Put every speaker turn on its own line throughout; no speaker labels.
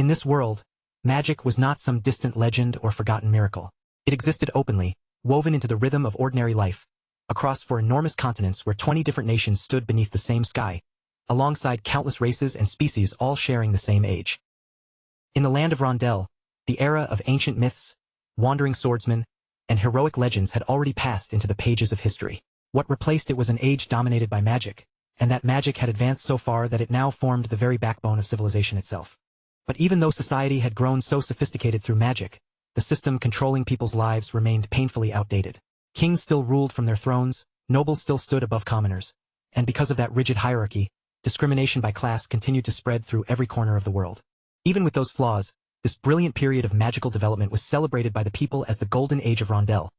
In this world, magic was not some distant legend or forgotten miracle. It existed openly, woven into the rhythm of ordinary life, across 4 enormous continents where 20 different nations stood beneath the same sky, alongside countless races and species all sharing the same age. In the land of Rondel, the era of ancient myths, wandering swordsmen, and heroic legends had already passed into the pages of history. What replaced it was an age dominated by magic, and that magic had advanced so far that it now formed the very backbone of civilization itself. But even though society had grown so sophisticated through magic, the system controlling people's lives remained painfully outdated. Kings still ruled from their thrones, nobles still stood above commoners, and because of that rigid hierarchy, discrimination by class continued to spread through every corner of the world. Even with those flaws, this brilliant period of magical development was celebrated by the people as the Golden Age of Rondel,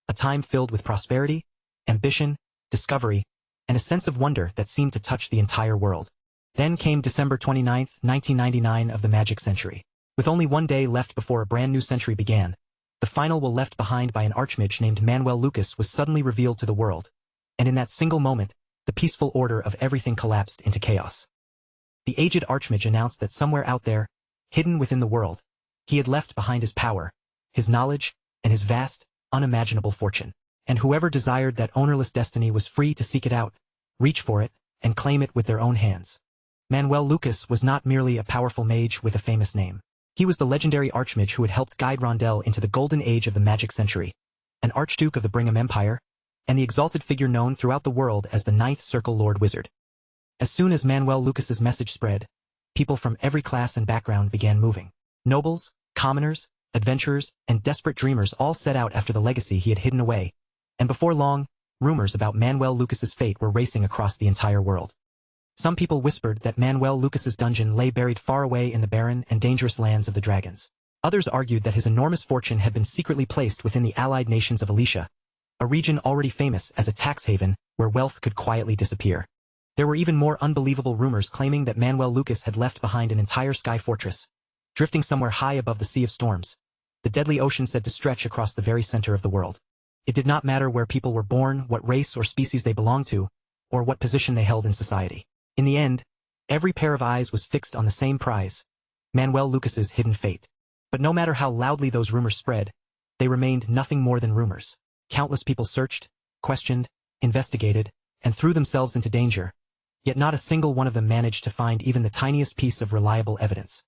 a time filled with prosperity, ambition, discovery, and a sense of wonder that seemed to touch the entire world. Then came December 29, 1999 of the Magic Century. With only one day left before a brand new century began, the final will left behind by an archmage named Manuel Lucas was suddenly revealed to the world, and in that single moment, the peaceful order of everything collapsed into chaos. The aged archmage announced that somewhere out there, hidden within the world, he had left behind his power, his knowledge, and his vast, unimaginable fortune. And whoever desired that ownerless destiny was free to seek it out, reach for it, and claim it with their own hands. Manuel Lucas was not merely a powerful mage with a famous name. He was the legendary archmage who had helped guide Rondel into the golden age of the Magic Century, an archduke of the Brigham Empire, and the exalted figure known throughout the world as the Ninth Circle Lord Wizard. As soon as Manuel Lucas's message spread, people from every class and background began moving. Nobles, commoners, adventurers, and desperate dreamers all set out after the legacy he had hidden away, and before long, rumors about Manuel Lucas's fate were racing across the entire world. Some people whispered that Manuel Lucas's dungeon lay buried far away in the barren and dangerous lands of the dragons. Others argued that his enormous fortune had been secretly placed within the allied nations of Alicia, a region already famous as a tax haven where wealth could quietly disappear. There were even more unbelievable rumors claiming that Manuel Lucas had left behind an entire sky fortress, drifting somewhere high above the Sea of Storms, the deadly ocean said to stretch across the very center of the world. It did not matter where people were born, what race or species they belonged to, or what position they held in society. In the end, every pair of eyes was fixed on the same prize, Manuel Lucas's hidden fate. But no matter how loudly those rumors spread, they remained nothing more than rumors. Countless people searched, questioned, investigated, and threw themselves into danger, yet not a single one of them managed to find even the tiniest piece of reliable evidence.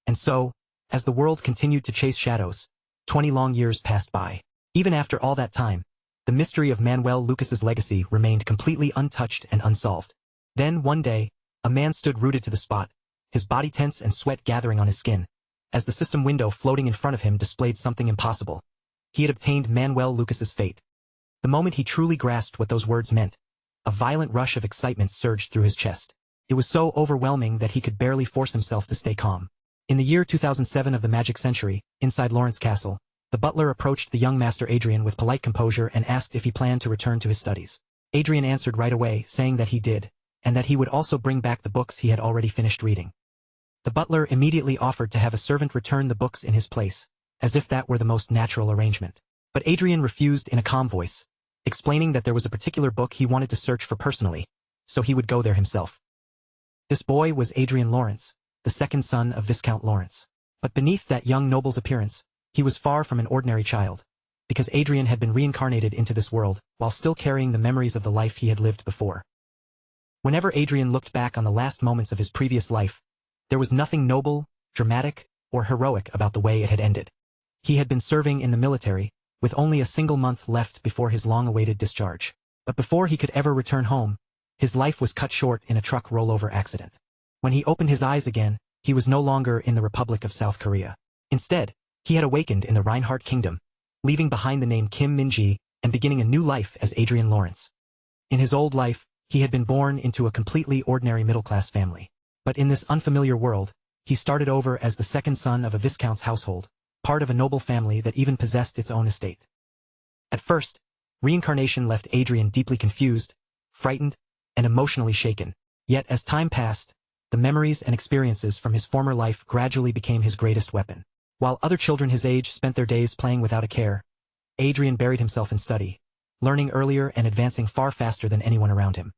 And so, as the world continued to chase shadows, 20 long years passed by. Even after all that time, the mystery of Manuel Lucas's legacy remained completely untouched and unsolved. Then, one day, a man stood rooted to the spot, his body tense and sweat gathering on his skin, as the system window floating in front of him displayed something impossible. He had obtained Manuel Lucas's fate. The moment he truly grasped what those words meant, a violent rush of excitement surged through his chest. It was so overwhelming that he could barely force himself to stay calm. In the year 2007 of the Magic Century, inside Lawrence Castle, the butler approached the young Master Adrian with polite composure and asked if he planned to return to his studies. Adrian answered right away, saying that he did, and that he would also bring back the books he had already finished reading. The butler immediately offered to have a servant return the books in his place, as if that were the most natural arrangement. But Adrian refused in a calm voice, explaining that there was a particular book he wanted to search for personally, so he would go there himself. This boy was Adrian Lawrence, the second son of Viscount Lawrence. But beneath that young noble's appearance, he was far from an ordinary child, because Adrian had been reincarnated into this world, while still carrying the memories of the life he had lived before. Whenever Adrian looked back on the last moments of his previous life, there was nothing noble, dramatic, or heroic about the way it had ended. He had been serving in the military, with only a single month left before his long-awaited discharge. But before he could ever return home, his life was cut short in a truck rollover accident. When he opened his eyes again, he was no longer in the Republic of South Korea. Instead, he had awakened in the Reinhardt Kingdom, leaving behind the name Kim Min-ji and beginning a new life as Adrian Lawrence. In his old life, he had been born into a completely ordinary middle-class family. But in this unfamiliar world, he started over as the second son of a viscount's household, part of a noble family that even possessed its own estate. At first, reincarnation left Adrian deeply confused, frightened, and emotionally shaken. Yet as time passed, the memories and experiences from his former life gradually became his greatest weapon. While other children his age spent their days playing without a care, Adrian buried himself in study, learning earlier and advancing far faster than anyone around him.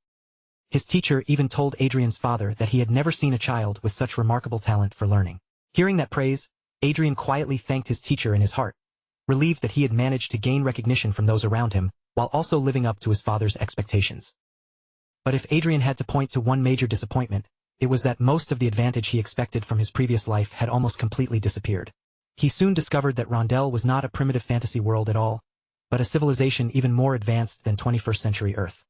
His teacher even told Adrian's father that he had never seen a child with such remarkable talent for learning. Hearing that praise, Adrian quietly thanked his teacher in his heart, relieved that he had managed to gain recognition from those around him, while also living up to his father's expectations. But if Adrian had to point to one major disappointment, it was that most of the advantage he expected from his previous life had almost completely disappeared. He soon discovered that Rondell was not a primitive fantasy world at all, but a civilization even more advanced than 21st century Earth.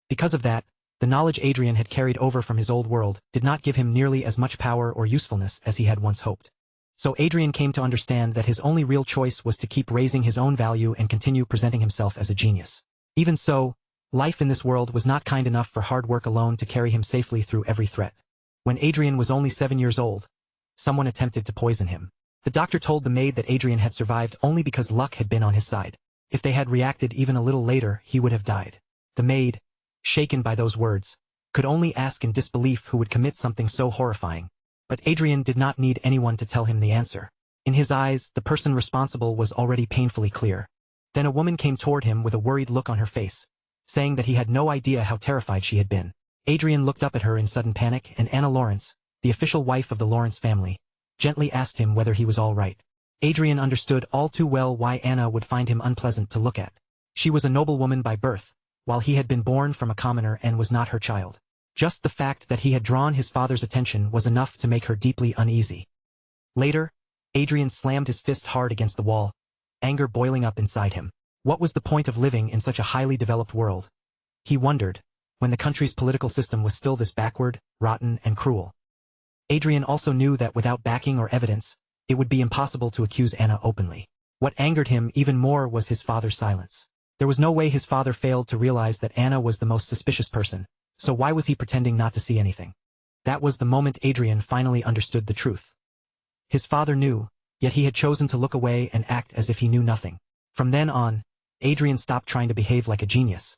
Because of that, the knowledge Adrian had carried over from his old world did not give him nearly as much power or usefulness as he had once hoped. So Adrian came to understand that his only real choice was to keep raising his own value and continue presenting himself as a genius. Even so, life in this world was not kind enough for hard work alone to carry him safely through every threat. When Adrian was only 7 years old, someone attempted to poison him. The doctor told the maid that Adrian had survived only because luck had been on his side. If they had reacted even a little later, he would have died. The maid, shaken by those words, could only ask in disbelief who would commit something so horrifying. But Adrian did not need anyone to tell him the answer. In his eyes, the person responsible was already painfully clear. Then a woman came toward him with a worried look on her face, saying that he had no idea how terrified she had been. Adrian looked up at her in sudden panic, and Anna Lawrence, the official wife of the Lawrence family, gently asked him whether he was all right. Adrian understood all too well why Anna would find him unpleasant to look at. She was a noblewoman by birth, while he had been born from a commoner and was not her child. Just the fact that he had drawn his father's attention was enough to make her deeply uneasy. Later, Adrian slammed his fist hard against the wall, anger boiling up inside him. What was the point of living in such a highly developed world? He wondered, when the country's political system was still this backward, rotten, and cruel. Adrian also knew that without backing or evidence, it would be impossible to accuse Anna openly. What angered him even more was his father's silence. There was no way his father failed to realize that Anna was the most suspicious person, so why was he pretending not to see anything? That was the moment Adrian finally understood the truth. His father knew, yet he had chosen to look away and act as if he knew nothing. From then on, Adrian stopped trying to behave like a genius.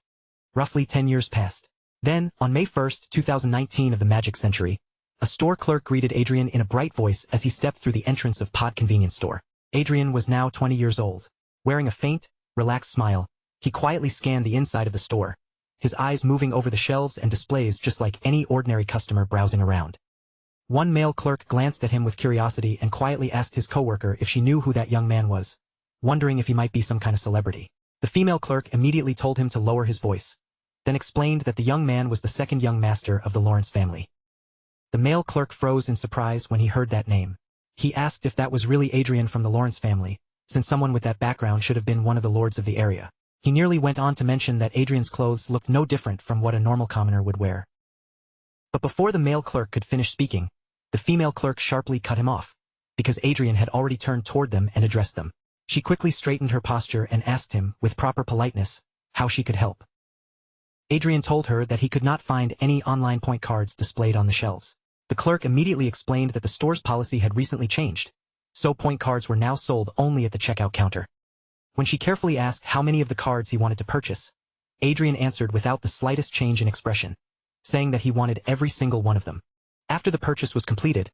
Roughly 10 years passed. Then, on May 1, 2019 of the Magic Century, a store clerk greeted Adrian in a bright voice as he stepped through the entrance of Pod Convenience Store. Adrian was now 20 years old. Wearing a faint, relaxed smile, he quietly scanned the inside of the store, his eyes moving over the shelves and displays just like any ordinary customer browsing around. One male clerk glanced at him with curiosity and quietly asked his coworker if she knew who that young man was, wondering if he might be some kind of celebrity. The female clerk immediately told him to lower his voice, then explained that the young man was the second young master of the Lawrence family. The male clerk froze in surprise when he heard that name. He asked if that was really Adrian from the Lawrence family, since someone with that background should have been one of the lords of the area. He nearly went on to mention that Adrian's clothes looked no different from what a normal commoner would wear. But before the male clerk could finish speaking, the female clerk sharply cut him off, because Adrian had already turned toward them and addressed them. She quickly straightened her posture and asked him, with proper politeness, how she could help. Adrian told her that he could not find any online point cards displayed on the shelves. The clerk immediately explained that the store's policy had recently changed, so point cards were now sold only at the checkout counter. When she carefully asked how many of the cards he wanted to purchase, Adrian answered without the slightest change in expression, saying that he wanted every single one of them. After the purchase was completed,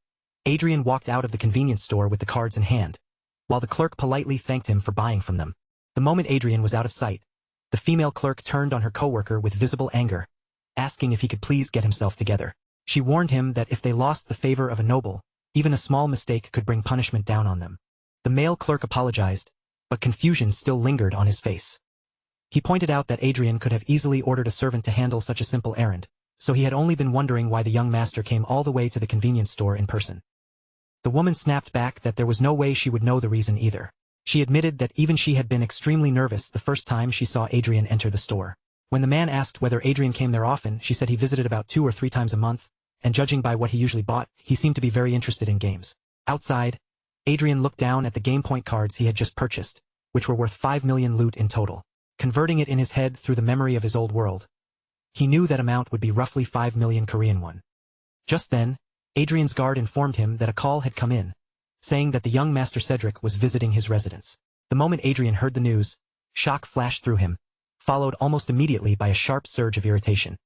Adrian walked out of the convenience store with the cards in hand, while the clerk politely thanked him for buying from them. The moment Adrian was out of sight, the female clerk turned on her coworker with visible anger, asking if he could please get himself together. She warned him that if they lost the favor of a noble, even a small mistake could bring punishment down on them. The male clerk apologized, but confusion still lingered on his face. He pointed out that Adrian could have easily ordered a servant to handle such a simple errand, so he had only been wondering why the young master came all the way to the convenience store in person. The woman snapped back that there was no way she would know the reason either. She admitted that even she had been extremely nervous the first time she saw Adrian enter the store. When the man asked whether Adrian came there often, she said he visited about 2 or 3 times a month, and judging by what he usually bought, he seemed to be very interested in games. Outside, Adrian looked down at the game point cards he had just purchased, which were worth 5 million loot in total. Converting it in his head through the memory of his old world, he knew that amount would be roughly 5 million Korean won. Just then, Adrian's guard informed him that a call had come in, saying that the young Master Cedric was visiting his residence. The moment Adrian heard the news, shock flashed through him, followed almost immediately by a sharp surge of irritation.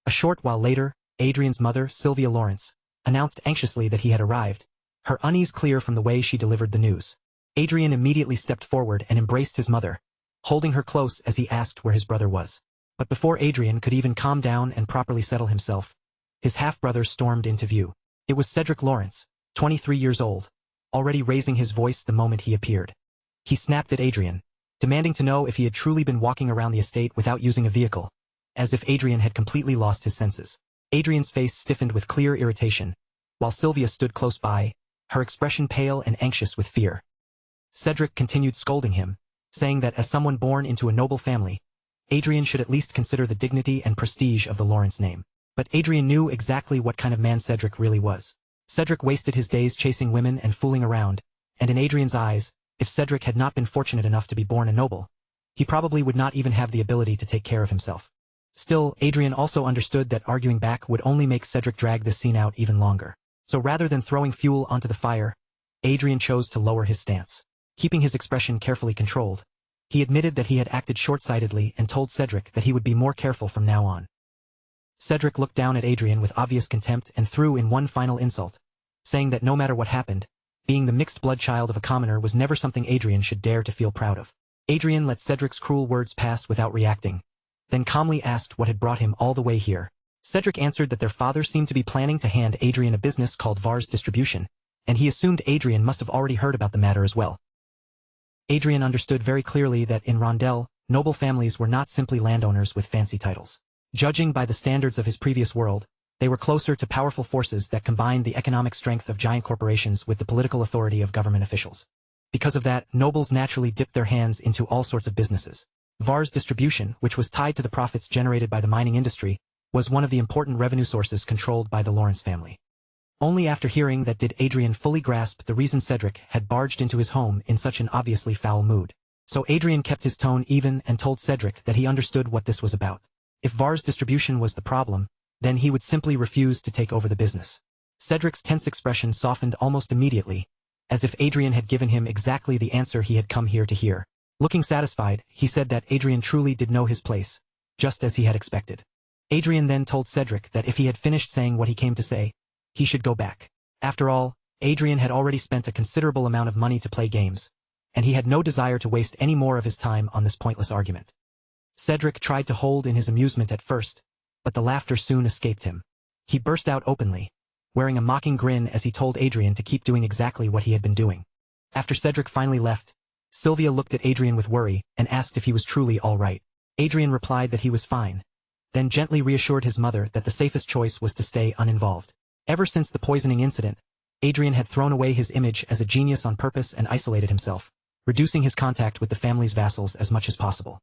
A short while later, Adrian's mother, Sylvia Lawrence, announced anxiously that he had arrived, her unease clear from the way she delivered the news. Adrian immediately stepped forward and embraced his mother, holding her close as he asked where his brother was. But before Adrian could even calm down and properly settle himself, his half-brother stormed into view. It was Cedric Lawrence, 23 years old, already raising his voice the moment he appeared. He snapped at Adrian, demanding to know if he had truly been walking around the estate without using a vehicle, as if Adrian had completely lost his senses. Adrian's face stiffened with clear irritation, while Sylvia stood close by, her expression pale and anxious with fear. Cedric continued scolding him, saying that as someone born into a noble family, Adrian should at least consider the dignity and prestige of the Lawrence name. But Adrian knew exactly what kind of man Cedric really was. Cedric wasted his days chasing women and fooling around, and in Adrian's eyes, if Cedric had not been fortunate enough to be born a noble, he probably would not even have the ability to take care of himself. Still, Adrian also understood that arguing back would only make Cedric drag this scene out even longer. So rather than throwing fuel onto the fire, Adrian chose to lower his stance. Keeping his expression carefully controlled, he admitted that he had acted short-sightedly and told Cedric that he would be more careful from now on. Cedric looked down at Adrian with obvious contempt and threw in one final insult, saying that no matter what happened, being the mixed blood child of a commoner was never something Adrian should dare to feel proud of. Adrian let Cedric's cruel words pass without reacting, then calmly asked what had brought him all the way here. Cedric answered that their father seemed to be planning to hand Adrian a business called Vars Distribution, and he assumed Adrian must have already heard about the matter as well. Adrian understood very clearly that in Rondell, noble families were not simply landowners with fancy titles. Judging by the standards of his previous world, they were closer to powerful forces that combined the economic strength of giant corporations with the political authority of government officials. Because of that, nobles naturally dipped their hands into all sorts of businesses. Vars Distribution, which was tied to the profits generated by the mining industry, was one of the important revenue sources controlled by the Lawrence family. Only after hearing that did Adrian fully grasp the reason Cedric had barged into his home in such an obviously foul mood. So Adrian kept his tone even and told Cedric that he understood what this was about. If Vars Distribution was the problem, then he would simply refuse to take over the business. Cedric's tense expression softened almost immediately, as if Adrian had given him exactly the answer he had come here to hear. Looking satisfied, he said that Adrian truly did know his place, just as he had expected. Adrian then told Cedric that if he had finished saying what he came to say, he should go back. After all, Adrian had already spent a considerable amount of money to play games, and he had no desire to waste any more of his time on this pointless argument. Cedric tried to hold in his amusement at first, but the laughter soon escaped him. He burst out openly, wearing a mocking grin as he told Adrian to keep doing exactly what he had been doing. After Cedric finally left, Sylvia looked at Adrian with worry and asked if he was truly all right. Adrian replied that he was fine, then gently reassured his mother that the safest choice was to stay uninvolved. Ever since the poisoning incident, Adrian had thrown away his image as a genius on purpose and isolated himself, reducing his contact with the family's vassals as much as possible.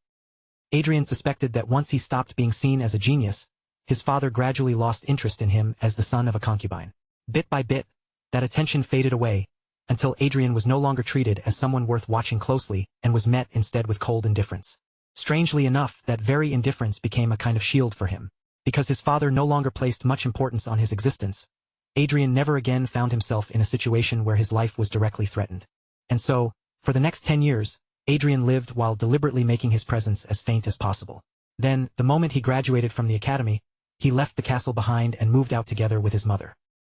Adrian suspected that once he stopped being seen as a genius, his father gradually lost interest in him as the son of a concubine. Bit by bit, that attention faded away, until Adrian was no longer treated as someone worth watching closely and was met instead with cold indifference. Strangely enough, that very indifference became a kind of shield for him. Because his father no longer placed much importance on his existence, Adrian never again found himself in a situation where his life was directly threatened. And so, for the next 10 years, Adrian lived while deliberately making his presence as faint as possible. Then, the moment he graduated from the academy, he left the castle behind and moved out together with his mother.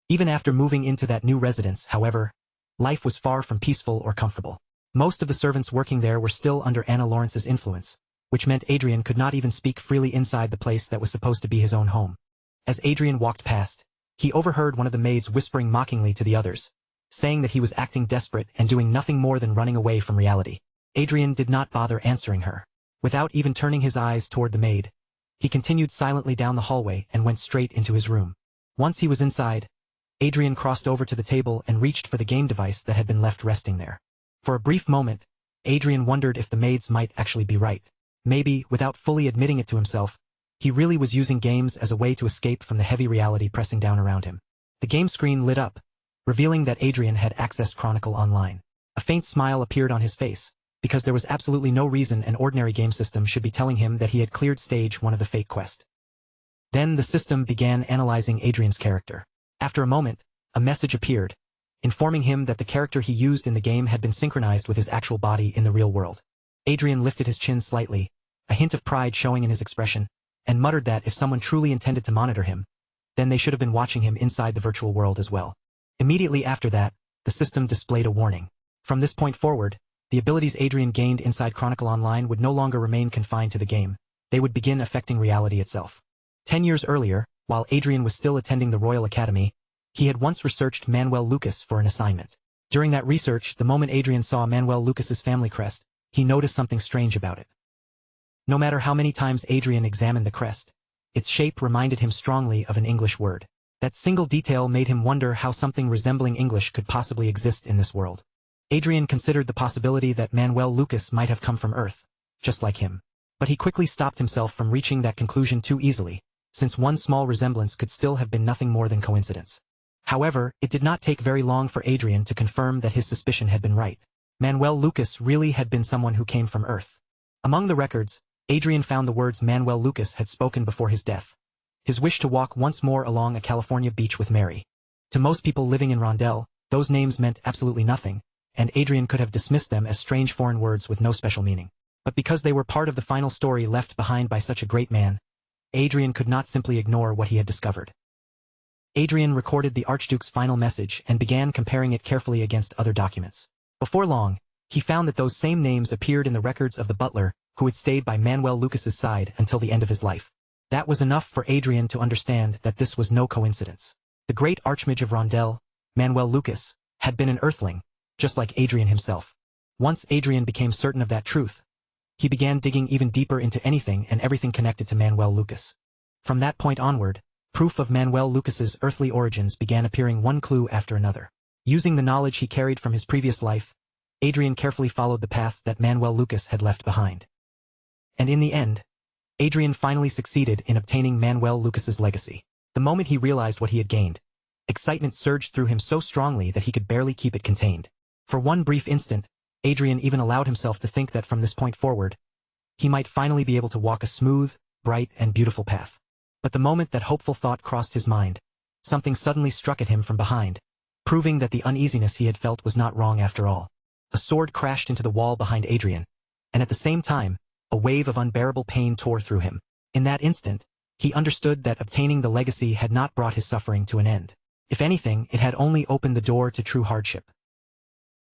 Even after moving into that new residence, however, life was far from peaceful or comfortable. Most of the servants working there were still under Anna Lawrence's influence, which meant Adrian could not even speak freely inside the place that was supposed to be his own home. As Adrian walked past, he overheard one of the maids whispering mockingly to the others, saying that he was acting desperate and doing nothing more than running away from reality. Adrian did not bother answering her. Without even turning his eyes toward the maid, he continued silently down the hallway and went straight into his room. Once he was inside, Adrian crossed over to the table and reached for the game device that had been left resting there. For a brief moment, Adrian wondered if the maids might actually be right. Maybe, without fully admitting it to himself, he really was using games as a way to escape from the heavy reality pressing down around him. The game screen lit up, revealing that Adrian had accessed Chronicle online. A faint smile appeared on his face, because there was absolutely no reason an ordinary game system should be telling him that he had cleared stage 1 of the fake quest. Then the system began analyzing Adrian's character. After a moment, a message appeared, informing him that the character he used in the game had been synchronized with his actual body in the real world. Adrian lifted his chin slightly, a hint of pride showing in his expression, and muttered that if someone truly intended to monitor him, then they should have been watching him inside the virtual world as well. Immediately after that, the system displayed a warning. From this point forward, the abilities Adrian gained inside Chronicle Online would no longer remain confined to the game. They would begin affecting reality itself. 10 years earlier, while Adrian was still attending the Royal Academy, He had once researched Manuel Lucas for an assignment. During that research, the moment Adrian saw Manuel Lucas's family crest, he noticed something strange about it. No matter how many times Adrian examined the crest, its shape reminded him strongly of an English word. That single detail made him wonder how something resembling English could possibly exist in this world. Adrian considered the possibility that Manuel Lucas might have come from Earth, just like him. But he quickly stopped himself from reaching that conclusion too easily, since one small resemblance could still have been nothing more than coincidence. However, it did not take very long for Adrian to confirm that his suspicion had been right. Manuel Lucas really had been someone who came from Earth. Among the records, Adrian found the words Manuel Lucas had spoken before his death. His wish to walk once more along a California beach with Mary. To most people living in Rondell, those names meant absolutely nothing, and Adrian could have dismissed them as strange foreign words with no special meaning. But because they were part of the final story left behind by such a great man, Adrian could not simply ignore what he had discovered. Adrian recorded the Archduke's final message and began comparing it carefully against other documents. Before long, he found that those same names appeared in the records of the butler who had stayed by Manuel Lucas's side until the end of his life. That was enough for Adrian to understand that this was no coincidence. The great Archmage of Rondell, Manuel Lucas, had been an Earthling, just like Adrian himself. Once Adrian became certain of that truth, he began digging even deeper into anything and everything connected to Manuel Lucas. From that point onward, proof of Manuel Lucas's earthly origins began appearing one clue after another. Using the knowledge he carried from his previous life, Adrian carefully followed the path that Manuel Lucas had left behind. And in the end, Adrian finally succeeded in obtaining Manuel Lucas's legacy. The moment he realized what he had gained, excitement surged through him so strongly that he could barely keep it contained. For one brief instant, Adrian even allowed himself to think that from this point forward, he might finally be able to walk a smooth, bright, and beautiful path. But the moment that hopeful thought crossed his mind, something suddenly struck at him from behind, proving that the uneasiness he had felt was not wrong after all. A sword crashed into the wall behind Adrian, and at the same time, a wave of unbearable pain tore through him. In that instant, he understood that obtaining the legacy had not brought his suffering to an end. If anything, it had only opened the door to true hardship.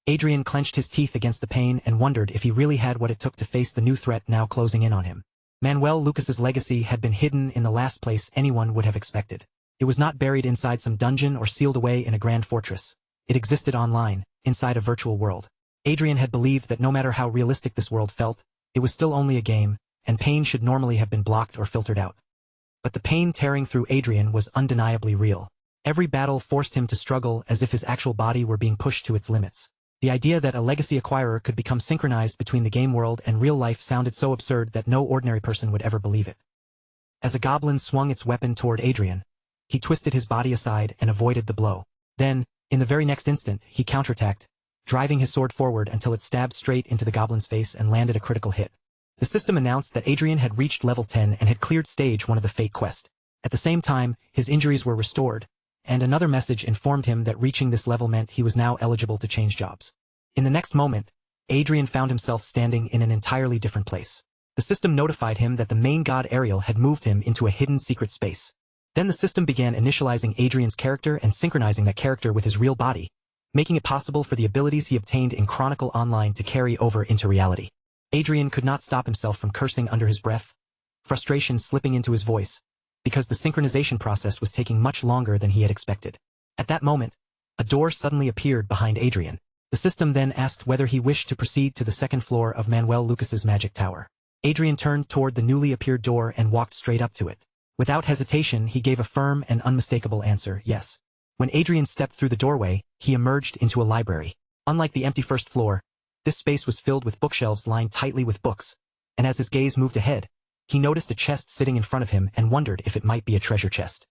Adrian clenched his teeth against the pain and wondered if he really had what it took to face the new threat now closing in on him. Manuel Lucas's legacy had been hidden in the last place anyone would have expected. It was not buried inside some dungeon or sealed away in a grand fortress. It existed online, inside a virtual world. Adrian had believed that no matter how realistic this world felt, it was still only a game, and pain should normally have been blocked or filtered out. But the pain tearing through Adrian was undeniably real. Every battle forced him to struggle as if his actual body were being pushed to its limits. The idea that a legacy acquirer could become synchronized between the game world and real life sounded so absurd that no ordinary person would ever believe it. As a goblin swung its weapon toward Adrian, he twisted his body aside and avoided the blow. Then, in the very next instant, he counterattacked, driving his sword forward until it stabbed straight into the goblin's face and landed a critical hit. The system announced that Adrian had reached level 10 and had cleared stage 1 of the Fate quest. At the same time, his injuries were restored, and another message informed him that reaching this level meant he was now eligible to change jobs. In the next moment, Adrian found himself standing in an entirely different place. The system notified him that the main god Ariel had moved him into a hidden secret space. Then the system began initializing Adrian's character and synchronizing that character with his real body, making it possible for the abilities he obtained in Chronicle Online to carry over into reality. Adrian could not stop himself from cursing under his breath, frustration slipping into his voice, because the synchronization process was taking much longer than he had expected. At that moment, a door suddenly appeared behind Adrian. The system then asked whether he wished to proceed to the second floor of Manuel Lucas's magic tower. Adrian turned toward the newly appeared door and walked straight up to it. Without hesitation, he gave a firm and unmistakable answer, yes. When Adrian stepped through the doorway, he emerged into a library. Unlike the empty first floor, this space was filled with bookshelves lined tightly with books, and as his gaze moved ahead, he noticed a chest sitting in front of him and wondered if it might be a treasure chest.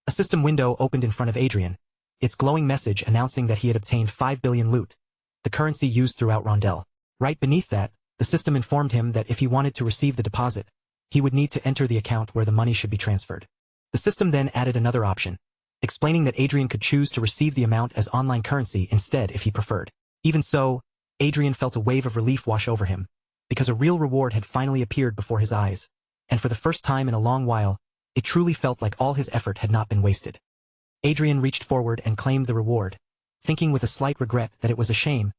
A system window opened in front of Adrian, its glowing message announcing that he had obtained 5 billion loot, the currency used throughout Rondell. Right beneath that, the system informed him that if he wanted to receive the deposit, he would need to enter the account where the money should be transferred. The system then added another option, explaining that Adrian could choose to receive the amount as online currency instead if he preferred. Even so, Adrian felt a wave of relief wash over him, because a real reward had finally appeared before his eyes, and for the first time in a long while, it truly felt like all his effort had not been wasted. Adrian reached forward and claimed the reward, thinking with a slight regret that it was a shame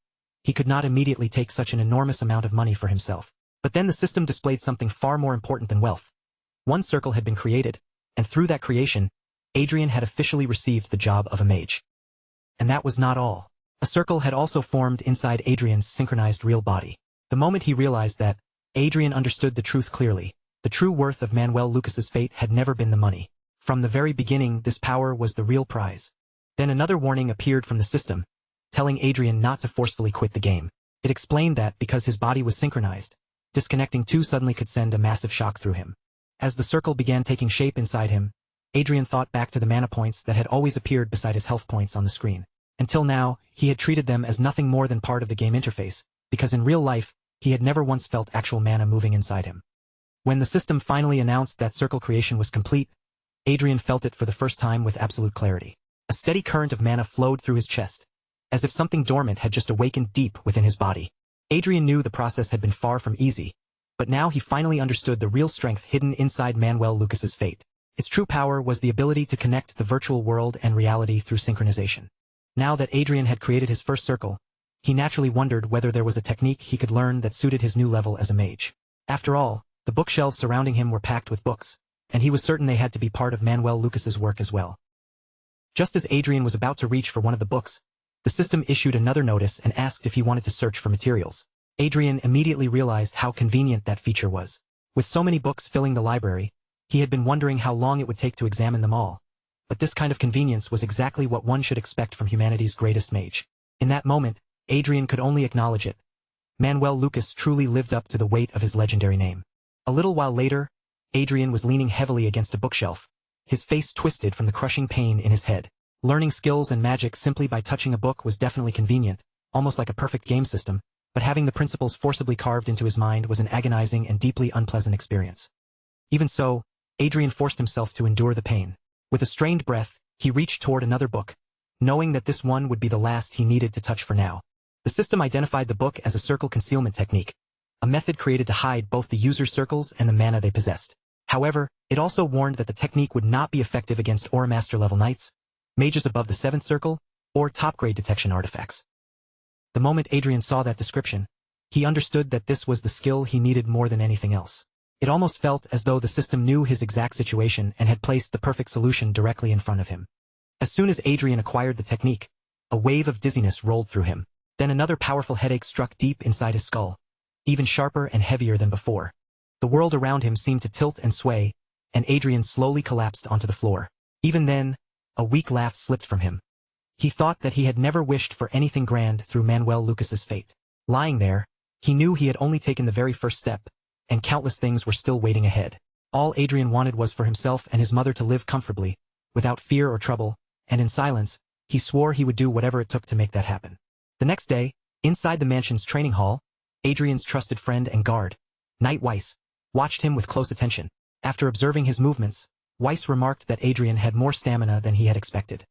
he could not immediately take such an enormous amount of money for himself. But then the system displayed something far more important than wealth. One circle had been created, and through that creation, Adrian had officially received the job of a mage. And that was not all. A circle had also formed inside Adrian's synchronized real body. The moment he realized that, Adrian understood the truth clearly. The true worth of Manuel Lucas's fate had never been the money. From the very beginning, this power was the real prize. Then another warning appeared from the system, telling Adrian not to forcefully quit the game. It explained that because his body was synchronized, disconnecting too suddenly could send a massive shock through him. As the circle began taking shape inside him, Adrian thought back to the mana points that had always appeared beside his health points on the screen. Until now, he had treated them as nothing more than part of the game interface, because in real life, he had never once felt actual mana moving inside him. When the system finally announced that circle creation was complete, Adrian felt it for the first time with absolute clarity. A steady current of mana flowed through his chest, as if something dormant had just awakened deep within his body. Adrian knew the process had been far from easy, but now he finally understood the real strength hidden inside Manuel Lucas's fate. Its true power was the ability to connect the virtual world and reality through synchronization. Now that Adrian had created his first circle, he naturally wondered whether there was a technique he could learn that suited his new level as a mage. After all, the bookshelves surrounding him were packed with books, and he was certain they had to be part of Manuel Lucas's work as well. Just as Adrian was about to reach for one of the books, the system issued another notice and asked if he wanted to search for materials. Adrian immediately realized how convenient that feature was. With so many books filling the library, he had been wondering how long it would take to examine them all. But this kind of convenience was exactly what one should expect from humanity's greatest mage. In that moment, Adrian could only acknowledge it. Manuel Lucas truly lived up to the weight of his legendary name. A little while later, Adrian was leaning heavily against a bookshelf, his face twisted from the crushing pain in his head. Learning skills and magic simply by touching a book was definitely convenient, almost like a perfect game system, but having the principles forcibly carved into his mind was an agonizing and deeply unpleasant experience. Even so, Adrian forced himself to endure the pain. With a strained breath, he reached toward another book, knowing that this one would be the last he needed to touch for now. The system identified the book as a circle concealment technique, a method created to hide both the user's circles and the mana they possessed. However, it also warned that the technique would not be effective against Aura Master level knights, mages above the 7th circle, or top-grade detection artifacts. The moment Adrian saw that description, he understood that this was the skill he needed more than anything else. It almost felt as though the system knew his exact situation and had placed the perfect solution directly in front of him. As soon as Adrian acquired the technique, a wave of dizziness rolled through him. Then another powerful headache struck deep inside his skull, even sharper and heavier than before. The world around him seemed to tilt and sway, and Adrian slowly collapsed onto the floor. Even then, a weak laugh slipped from him. He thought that he had never wished for anything grand through Manuel Lucas's fate. Lying there, he knew he had only taken the very first step, and countless things were still waiting ahead. All Adrian wanted was for himself and his mother to live comfortably, without fear or trouble, and in silence, he swore he would do whatever it took to make that happen. The next day, inside the mansion's training hall, Adrian's trusted friend and guard, Knight Weiss, watched him with close attention. After observing his movements, Weiss remarked that Adrian had more stamina than he had expected.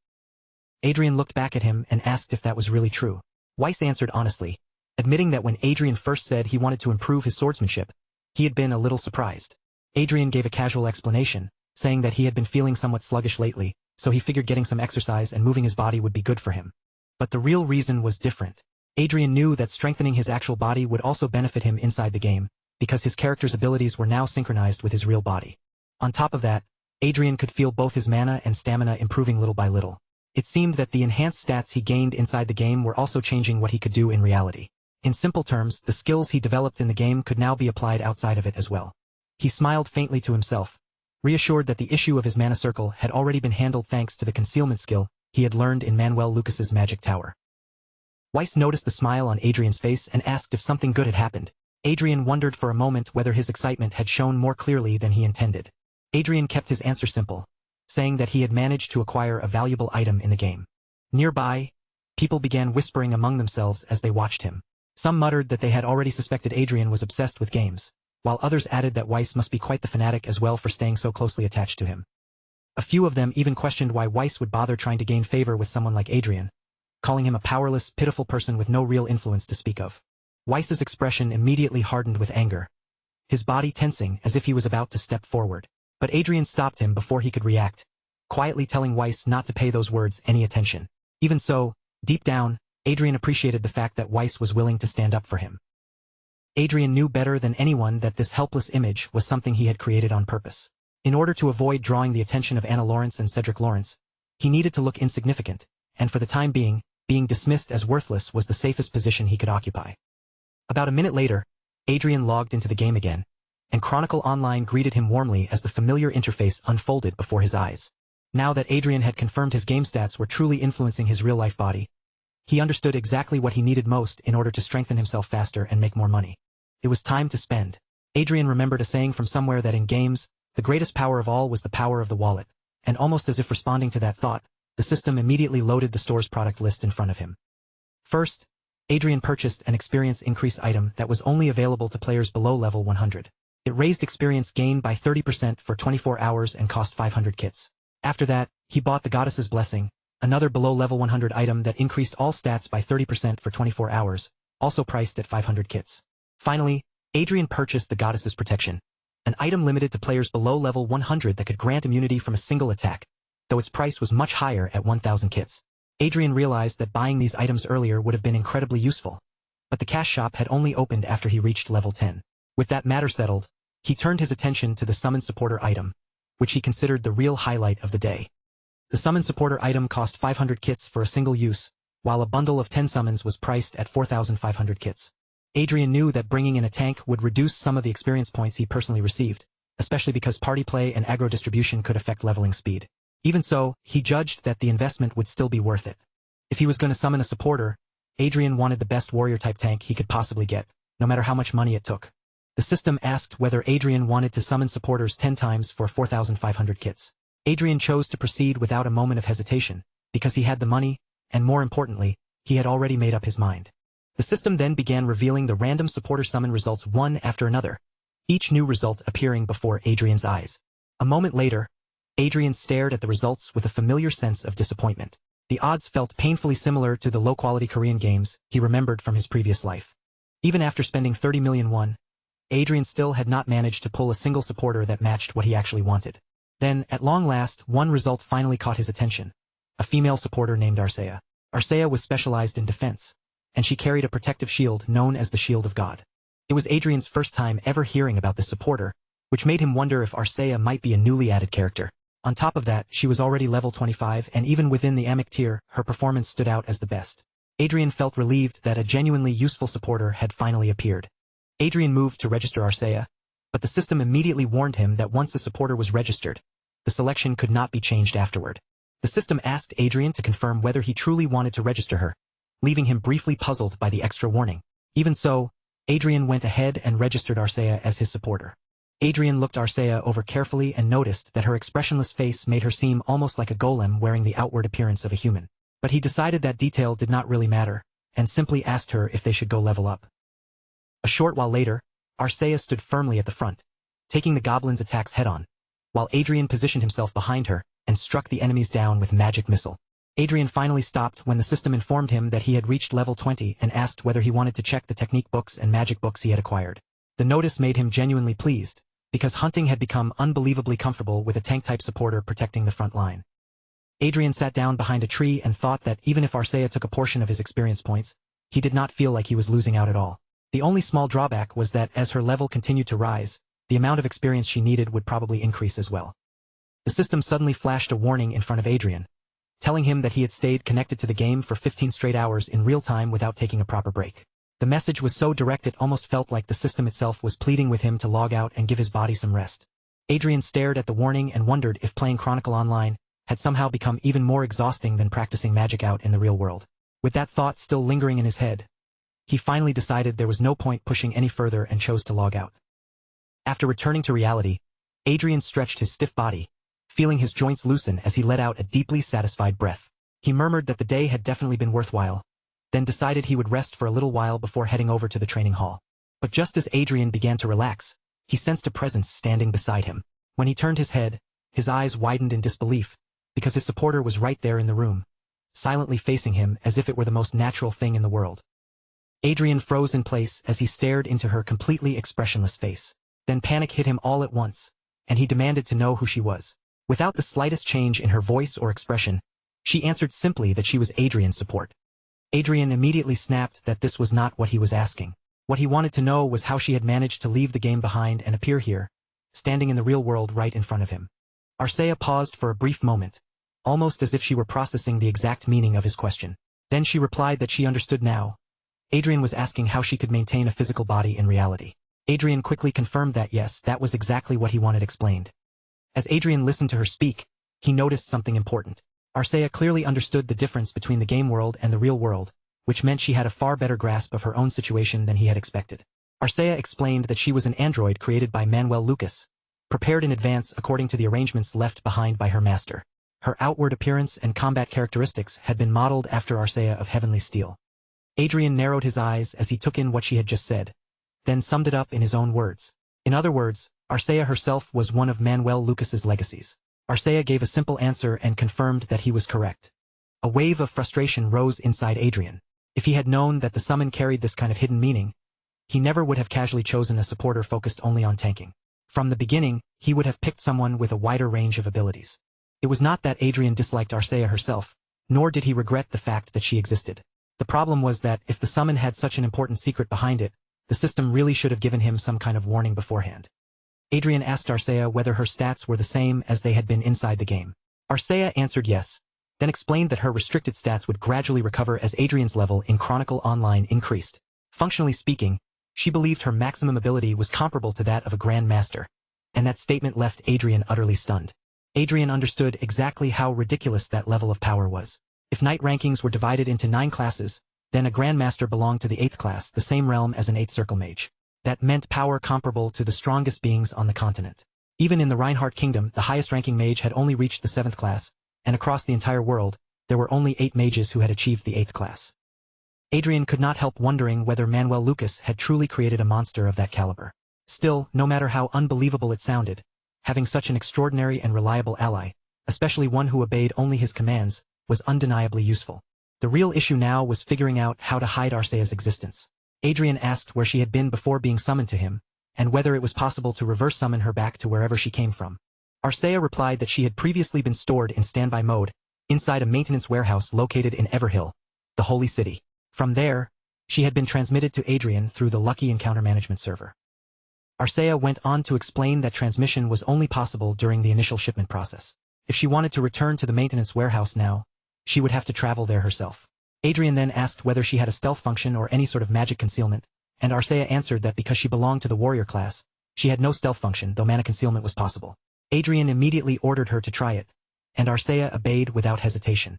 Adrian looked back at him and asked if that was really true. Weiss answered honestly, admitting that when Adrian first said he wanted to improve his swordsmanship, he had been a little surprised. Adrian gave a casual explanation, saying that he had been feeling somewhat sluggish lately, so he figured getting some exercise and moving his body would be good for him. But the real reason was different. Adrian knew that strengthening his actual body would also benefit him inside the game, because his character's abilities were now synchronized with his real body. On top of that, Adrian could feel both his mana and stamina improving little by little. It seemed that the enhanced stats he gained inside the game were also changing what he could do in reality. In simple terms, the skills he developed in the game could now be applied outside of it as well. He smiled faintly to himself, reassured that the issue of his mana circle had already been handled thanks to the concealment skill he had learned in Manuel Lucas's magic tower. Weiss noticed the smile on Adrian's face and asked if something good had happened. Adrian wondered for a moment whether his excitement had shown more clearly than he intended. Adrian kept his answer simple, saying that he had managed to acquire a valuable item in the game. Nearby, people began whispering among themselves as they watched him. Some muttered that they had already suspected Adrian was obsessed with games, while others added that Weiss must be quite the fanatic as well for staying so closely attached to him. A few of them even questioned why Weiss would bother trying to gain favor with someone like Adrian, calling him a powerless, pitiful person with no real influence to speak of. Weiss's expression immediately hardened with anger, his body tensing as if he was about to step forward. But Adrian stopped him before he could react, quietly telling Weiss not to pay those words any attention. Even so, deep down, Adrian appreciated the fact that Weiss was willing to stand up for him. Adrian knew better than anyone that this helpless image was something he had created on purpose. In order to avoid drawing the attention of Anna Lawrence and Cedric Lawrence, he needed to look insignificant, and for the time being dismissed as worthless was the safest position he could occupy. About a minute later, Adrian logged into the game again, and Chronicle Online greeted him warmly as the familiar interface unfolded before his eyes. Now that Adrian had confirmed his game stats were truly influencing his real-life body, he understood exactly what he needed most in order to strengthen himself faster and make more money. It was time to spend. Adrian remembered a saying from somewhere that in games, the greatest power of all was the power of the wallet, and almost as if responding to that thought, the system immediately loaded the store's product list in front of him. First, Adrian purchased an experience increase item that was only available to players below level 100. It raised experience gain by 30% for 24 hours and cost 500 kits. After that, he bought the Goddess's Blessing, another below level 100 item that increased all stats by 30% for 24 hours, also priced at 500 kits. Finally, Adrian purchased the Goddess's Protection, an item limited to players below level 100 that could grant immunity from a single attack, though its price was much higher at 1,000 kits. Adrian realized that buying these items earlier would have been incredibly useful, but the cash shop had only opened after he reached level 10. With that matter settled, he turned his attention to the Summon Supporter item, which he considered the real highlight of the day. The Summon Supporter item cost 500 kits for a single use, while a bundle of 10 summons was priced at 4,500 kits. Adrian knew that bringing in a tank would reduce some of the experience points he personally received, especially because party play and aggro distribution could affect leveling speed. Even so, he judged that the investment would still be worth it. If he was going to summon a supporter, Adrian wanted the best warrior-type tank he could possibly get, no matter how much money it took. The system asked whether Adrian wanted to summon supporters 10 times for 4,500 kits. Adrian chose to proceed without a moment of hesitation, because he had the money, and more importantly, he had already made up his mind. The system then began revealing the random supporter summon results one after another, each new result appearing before Adrian's eyes. A moment later, Adrian stared at the results with a familiar sense of disappointment. The odds felt painfully similar to the low-quality Korean games he remembered from his previous life. Even after spending 30 million won, Adrian still had not managed to pull a single supporter that matched what he actually wanted. Then, at long last, one result finally caught his attention. A female supporter named Arcea. Arcea was specialized in defense, and she carried a protective shield known as the Shield of God. It was Adrian's first time ever hearing about this supporter, which made him wonder if Arcea might be a newly added character. On top of that, she was already level 25, and even within the Amic tier, her performance stood out as the best. Adrian felt relieved that a genuinely useful supporter had finally appeared. Adrian moved to register Arcea, but the system immediately warned him that once a supporter was registered, the selection could not be changed afterward. The system asked Adrian to confirm whether he truly wanted to register her, leaving him briefly puzzled by the extra warning. Even so, Adrian went ahead and registered Arcea as his supporter. Adrian looked Arcea over carefully and noticed that her expressionless face made her seem almost like a golem wearing the outward appearance of a human. But he decided that detail did not really matter, and simply asked her if they should go level up. A short while later, Arcea stood firmly at the front, taking the goblin's attacks head-on, while Adrian positioned himself behind her and struck the enemies down with magic missile. Adrian finally stopped when the system informed him that he had reached level 20 and asked whether he wanted to check the technique books and magic books he had acquired. The notice made him genuinely pleased, because hunting had become unbelievably comfortable with a tank-type supporter protecting the front line. Adrian sat down behind a tree and thought that even if Arcea took a portion of his experience points, he did not feel like he was losing out at all. The only small drawback was that as her level continued to rise, the amount of experience she needed would probably increase as well. The system suddenly flashed a warning in front of Adrian, telling him that he had stayed connected to the game for 15 straight hours in real time without taking a proper break. The message was so direct it almost felt like the system itself was pleading with him to log out and give his body some rest. Adrian stared at the warning and wondered if playing Chronicle Online had somehow become even more exhausting than practicing magic out in the real world. With that thought still lingering in his head, he finally decided there was no point pushing any further and chose to log out. After returning to reality, Adrian stretched his stiff body, feeling his joints loosen as he let out a deeply satisfied breath. He murmured that the day had definitely been worthwhile, then decided he would rest for a little while before heading over to the training hall. But just as Adrian began to relax, he sensed a presence standing beside him. When he turned his head, his eyes widened in disbelief, because his supporter was right there in the room, silently facing him as if it were the most natural thing in the world. Adrian froze in place as he stared into her completely expressionless face. Then panic hit him all at once, and he demanded to know who she was. Without the slightest change in her voice or expression, she answered simply that she was Adrian's support. Adrian immediately snapped that this was not what he was asking. What he wanted to know was how she had managed to leave the game behind and appear here, standing in the real world right in front of him. Arcea paused for a brief moment, almost as if she were processing the exact meaning of his question. Then she replied that she understood now. Adrian was asking how she could maintain a physical body in reality. Adrian quickly confirmed that yes, that was exactly what he wanted explained. As Adrian listened to her speak, he noticed something important. Arcea clearly understood the difference between the game world and the real world, which meant she had a far better grasp of her own situation than he had expected. Arcea explained that she was an android created by Manuel Lucas, prepared in advance according to the arrangements left behind by her master. Her outward appearance and combat characteristics had been modeled after Arcea of Heavenly Steel. Adrian narrowed his eyes as he took in what she had just said, then summed it up in his own words. In other words, Arcea herself was one of Manuel Lucas's legacies. Arcea gave a simple answer and confirmed that he was correct. A wave of frustration rose inside Adrian. If he had known that the summon carried this kind of hidden meaning, he never would have casually chosen a supporter focused only on tanking. From the beginning, he would have picked someone with a wider range of abilities. It was not that Adrian disliked Arcea herself, nor did he regret the fact that she existed. The problem was that if the summon had such an important secret behind it, the system really should have given him some kind of warning beforehand. Adrian asked Arcea whether her stats were the same as they had been inside the game. Arcea answered yes, then explained that her restricted stats would gradually recover as Adrian's level in Chronicle Online increased. Functionally speaking, she believed her maximum ability was comparable to that of a Grand Master, and that statement left Adrian utterly stunned. Adrian understood exactly how ridiculous that level of power was. If knight rankings were divided into 9 classes, then a Grandmaster belonged to the 8th class, the same realm as an 8th Circle Mage. That meant power comparable to the strongest beings on the continent. Even in the Reinhardt Kingdom, the highest-ranking mage had only reached the 7th class, and across the entire world, there were only 8 mages who had achieved the 8th class. Adrian could not help wondering whether Manuel Lucas had truly created a monster of that caliber. Still, no matter how unbelievable it sounded, having such an extraordinary and reliable ally, especially one who obeyed only his commands, was undeniably useful. The real issue now was figuring out how to hide Arcea's existence. Adrian asked where she had been before being summoned to him, and whether it was possible to reverse summon her back to wherever she came from. Arcea replied that she had previously been stored in standby mode, inside a maintenance warehouse located in Everhill, the Holy City. From there, she had been transmitted to Adrian through the Lucky Encounter Management server. Arcea went on to explain that transmission was only possible during the initial shipment process. If she wanted to return to the maintenance warehouse now, she would have to travel there herself. Adrian then asked whether she had a stealth function or any sort of magic concealment, and Arcea answered that because she belonged to the warrior class, she had no stealth function, though mana concealment was possible. Adrian immediately ordered her to try it, and Arcea obeyed without hesitation.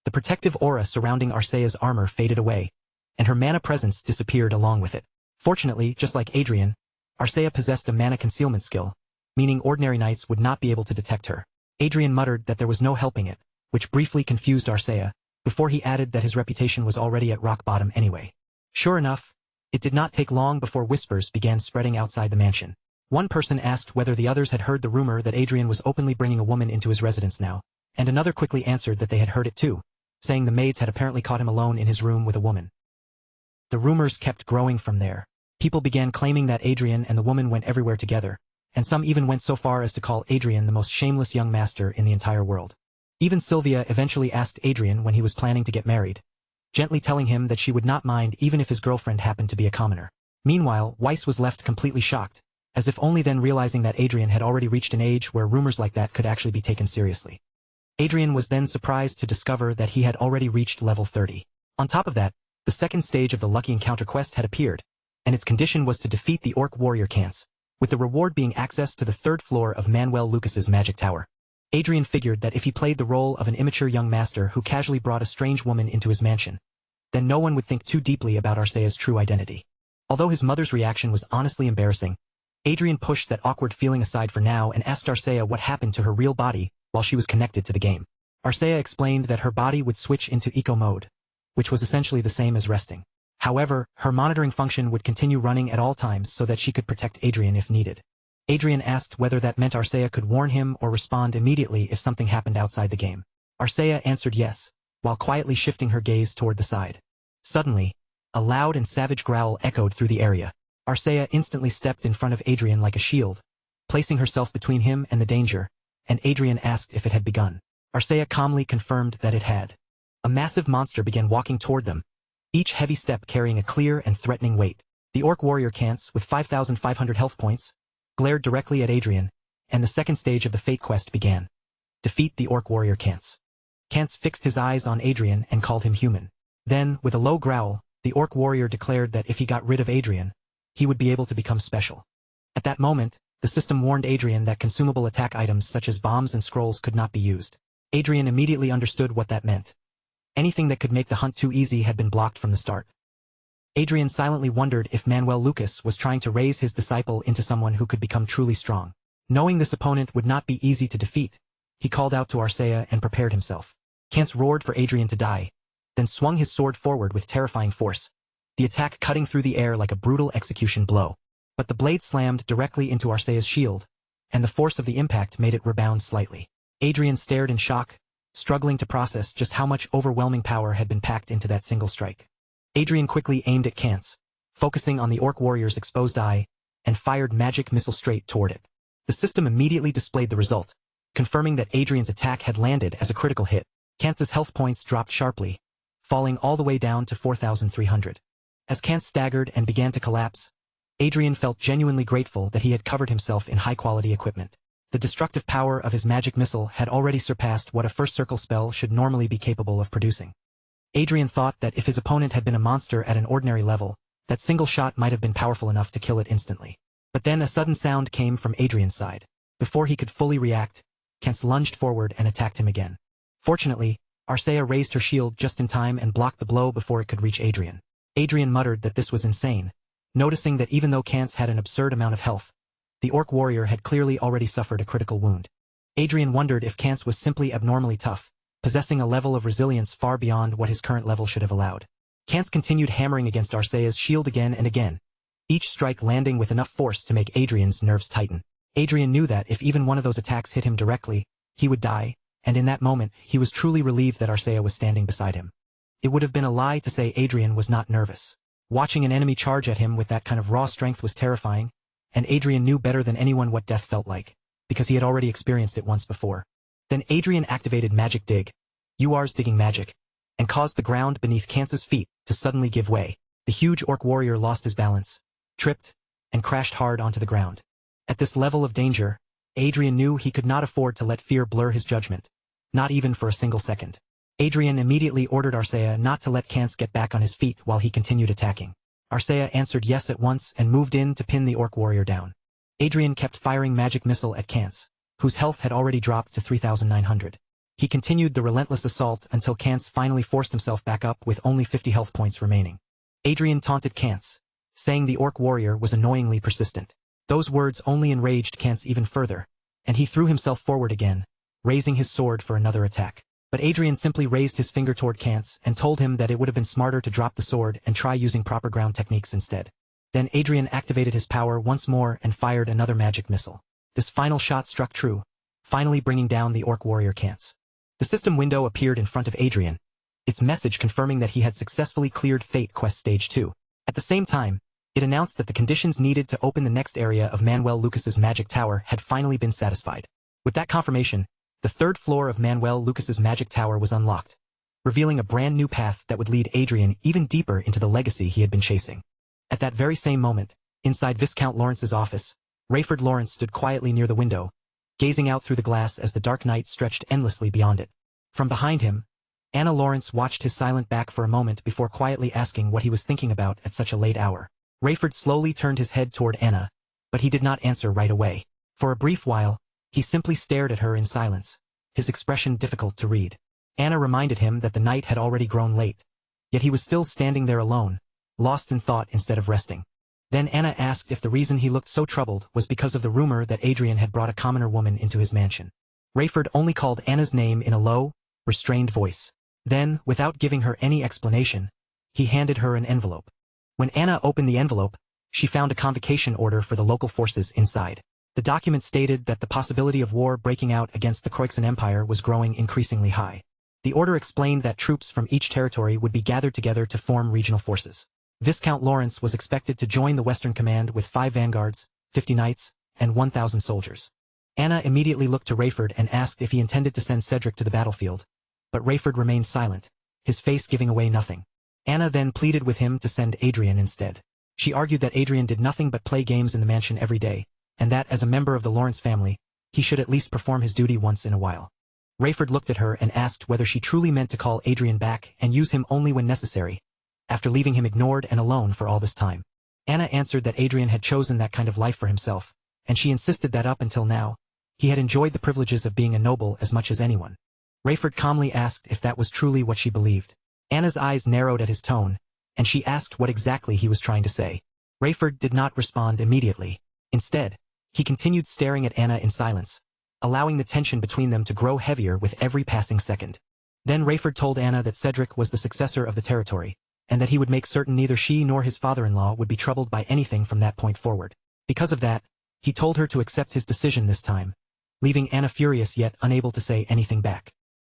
The protective aura surrounding Arcea's armor faded away, and her mana presence disappeared along with it. Fortunately, just like Adrian, Arcea possessed a mana concealment skill, meaning ordinary knights would not be able to detect her. Adrian muttered that there was no helping it, which briefly confused Arcea, before he added that his reputation was already at rock bottom anyway. Sure enough, it did not take long before whispers began spreading outside the mansion. One person asked whether the others had heard the rumor that Adrian was openly bringing a woman into his residence now, and another quickly answered that they had heard it too, saying the maids had apparently caught him alone in his room with a woman. The rumors kept growing from there. People began claiming that Adrian and the woman went everywhere together, and some even went so far as to call Adrian the most shameless young master in the entire world. Even Sylvia eventually asked Adrian when he was planning to get married, gently telling him that she would not mind even if his girlfriend happened to be a commoner. Meanwhile, Weiss was left completely shocked, as if only then realizing that Adrian had already reached an age where rumors like that could actually be taken seriously. Adrian was then surprised to discover that he had already reached level 30. On top of that, the second stage of the Lucky Encounter quest had appeared, and its condition was to defeat the Orc Warrior Cants, with the reward being access to the 3rd floor of Manuel Lucas's magic tower. Adrian figured that if he played the role of an immature young master who casually brought a strange woman into his mansion, then no one would think too deeply about Arcea's true identity. Although his mother's reaction was honestly embarrassing, Adrian pushed that awkward feeling aside for now and asked Arcea what happened to her real body while she was connected to the game. Arcea explained that her body would switch into eco mode, which was essentially the same as resting. However, her monitoring function would continue running at all times so that she could protect Adrian if needed. Adrian asked whether that meant Arcea could warn him or respond immediately if something happened outside the game. Arcea answered yes, while quietly shifting her gaze toward the side. Suddenly, a loud and savage growl echoed through the area. Arcea instantly stepped in front of Adrian like a shield, placing herself between him and the danger, and Adrian asked if it had begun. Arcea calmly confirmed that it had. A massive monster began walking toward them, each heavy step carrying a clear and threatening weight. The Orc Warrior Cants, with 5,500 health points, glared directly at Adrian, and the second stage of the fate quest began. Defeat the orc warrior Kance. Kance fixed his eyes on Adrian and called him human. Then, with a low growl, the orc warrior declared that if he got rid of Adrian, he would be able to become special. At that moment, the system warned Adrian that consumable attack items such as bombs and scrolls could not be used. Adrian immediately understood what that meant. Anything that could make the hunt too easy had been blocked from the start. Adrian silently wondered if Manuel Lucas was trying to raise his disciple into someone who could become truly strong. Knowing this opponent would not be easy to defeat, he called out to Arcea and prepared himself. Kance roared for Adrian to die, then swung his sword forward with terrifying force, the attack cutting through the air like a brutal execution blow. But the blade slammed directly into Arcea's shield, and the force of the impact made it rebound slightly. Adrian stared in shock, struggling to process just how much overwhelming power had been packed into that single strike. Adrian quickly aimed at Kance, focusing on the orc warrior's exposed eye, and fired magic missile straight toward it. The system immediately displayed the result, confirming that Adrian's attack had landed as a critical hit. Kance's health points dropped sharply, falling all the way down to 4,300. As Kance staggered and began to collapse, Adrian felt genuinely grateful that he had covered himself in high-quality equipment. The destructive power of his magic missile had already surpassed what a first circle spell should normally be capable of producing. Adrian thought that if his opponent had been a monster at an ordinary level, that single shot might have been powerful enough to kill it instantly. But then a sudden sound came from Adrian's side. Before he could fully react, Kance lunged forward and attacked him again. Fortunately, Arcea raised her shield just in time and blocked the blow before it could reach Adrian. Adrian muttered that this was insane, noticing that even though Kance had an absurd amount of health, the orc warrior had clearly already suffered a critical wound. Adrian wondered if Kance was simply abnormally tough, possessing a level of resilience far beyond what his current level should have allowed. Kance continued hammering against Arcea's shield again and again, each strike landing with enough force to make Adrian's nerves tighten. Adrian knew that if even one of those attacks hit him directly, he would die, and in that moment he was truly relieved that Arcea was standing beside him. It would have been a lie to say Adrian was not nervous. Watching an enemy charge at him with that kind of raw strength was terrifying, and Adrian knew better than anyone what death felt like, because he had already experienced it once before. Then Adrian activated Magic Dig, UR's digging magic, and caused the ground beneath Kance's feet to suddenly give way. The huge orc warrior lost his balance, tripped, and crashed hard onto the ground. At this level of danger, Adrian knew he could not afford to let fear blur his judgment, not even for a single second. Adrian immediately ordered Arcea not to let Kance get back on his feet while he continued attacking. Arcea answered yes at once and moved in to pin the orc warrior down. Adrian kept firing magic missile at Kance, whose health had already dropped to 3,900. He continued the relentless assault until Kance finally forced himself back up with only 50 health points remaining. Adrian taunted Kance, saying the orc warrior was annoyingly persistent. Those words only enraged Kance even further, and he threw himself forward again, raising his sword for another attack. But Adrian simply raised his finger toward Kance and told him that it would have been smarter to drop the sword and try using proper ground techniques instead. Then Adrian activated his power once more and fired another magic missile. This final shot struck true, finally bringing down the orc warrior Kance. The system window appeared in front of Adrian, its message confirming that he had successfully cleared Fate Quest Stage 2. At the same time, it announced that the conditions needed to open the next area of Manuel Lucas's magic tower had finally been satisfied. With that confirmation, the third floor of Manuel Lucas's magic tower was unlocked, revealing a brand new path that would lead Adrian even deeper into the legacy he had been chasing. At that very same moment, inside Viscount Lawrence's office, Rayford Lawrence stood quietly near the window, gazing out through the glass as the dark night stretched endlessly beyond it. From behind him, Anna Lawrence watched his silent back for a moment before quietly asking what he was thinking about at such a late hour. Rayford slowly turned his head toward Anna, but he did not answer right away. For a brief while, he simply stared at her in silence, his expression difficult to read. Anna reminded him that the night had already grown late, yet he was still standing there alone, lost in thought instead of resting. Then Anna asked if the reason he looked so troubled was because of the rumor that Adrian had brought a commoner woman into his mansion. Rayford only called Anna's name in a low, restrained voice. Then, without giving her any explanation, he handed her an envelope. When Anna opened the envelope, she found a convocation order for the local forces inside. The document stated that the possibility of war breaking out against the Croixan Empire was growing increasingly high. The order explained that troops from each territory would be gathered together to form regional forces. Viscount Lawrence was expected to join the Western Command with 5 vanguards, 50 knights, and 1,000 soldiers. Anna immediately looked to Rayford and asked if he intended to send Cedric to the battlefield, but Rayford remained silent, his face giving away nothing. Anna then pleaded with him to send Adrian instead. She argued that Adrian did nothing but play games in the mansion every day, and that as a member of the Lawrence family, he should at least perform his duty once in a while. Rayford looked at her and asked whether she truly meant to call Adrian back and use him only when necessary, after leaving him ignored and alone for all this time. Anna answered that Adrian had chosen that kind of life for himself, and she insisted that up until now, he had enjoyed the privileges of being a noble as much as anyone. Rayford calmly asked if that was truly what she believed. Anna's eyes narrowed at his tone, and she asked what exactly he was trying to say. Rayford did not respond immediately. Instead, he continued staring at Anna in silence, allowing the tension between them to grow heavier with every passing second. Then Rayford told Anna that Cedric was the successor of the territory, and that he would make certain neither she nor his father-in-law would be troubled by anything from that point forward. Because of that, he told her to accept his decision this time, leaving Anna furious yet unable to say anything back.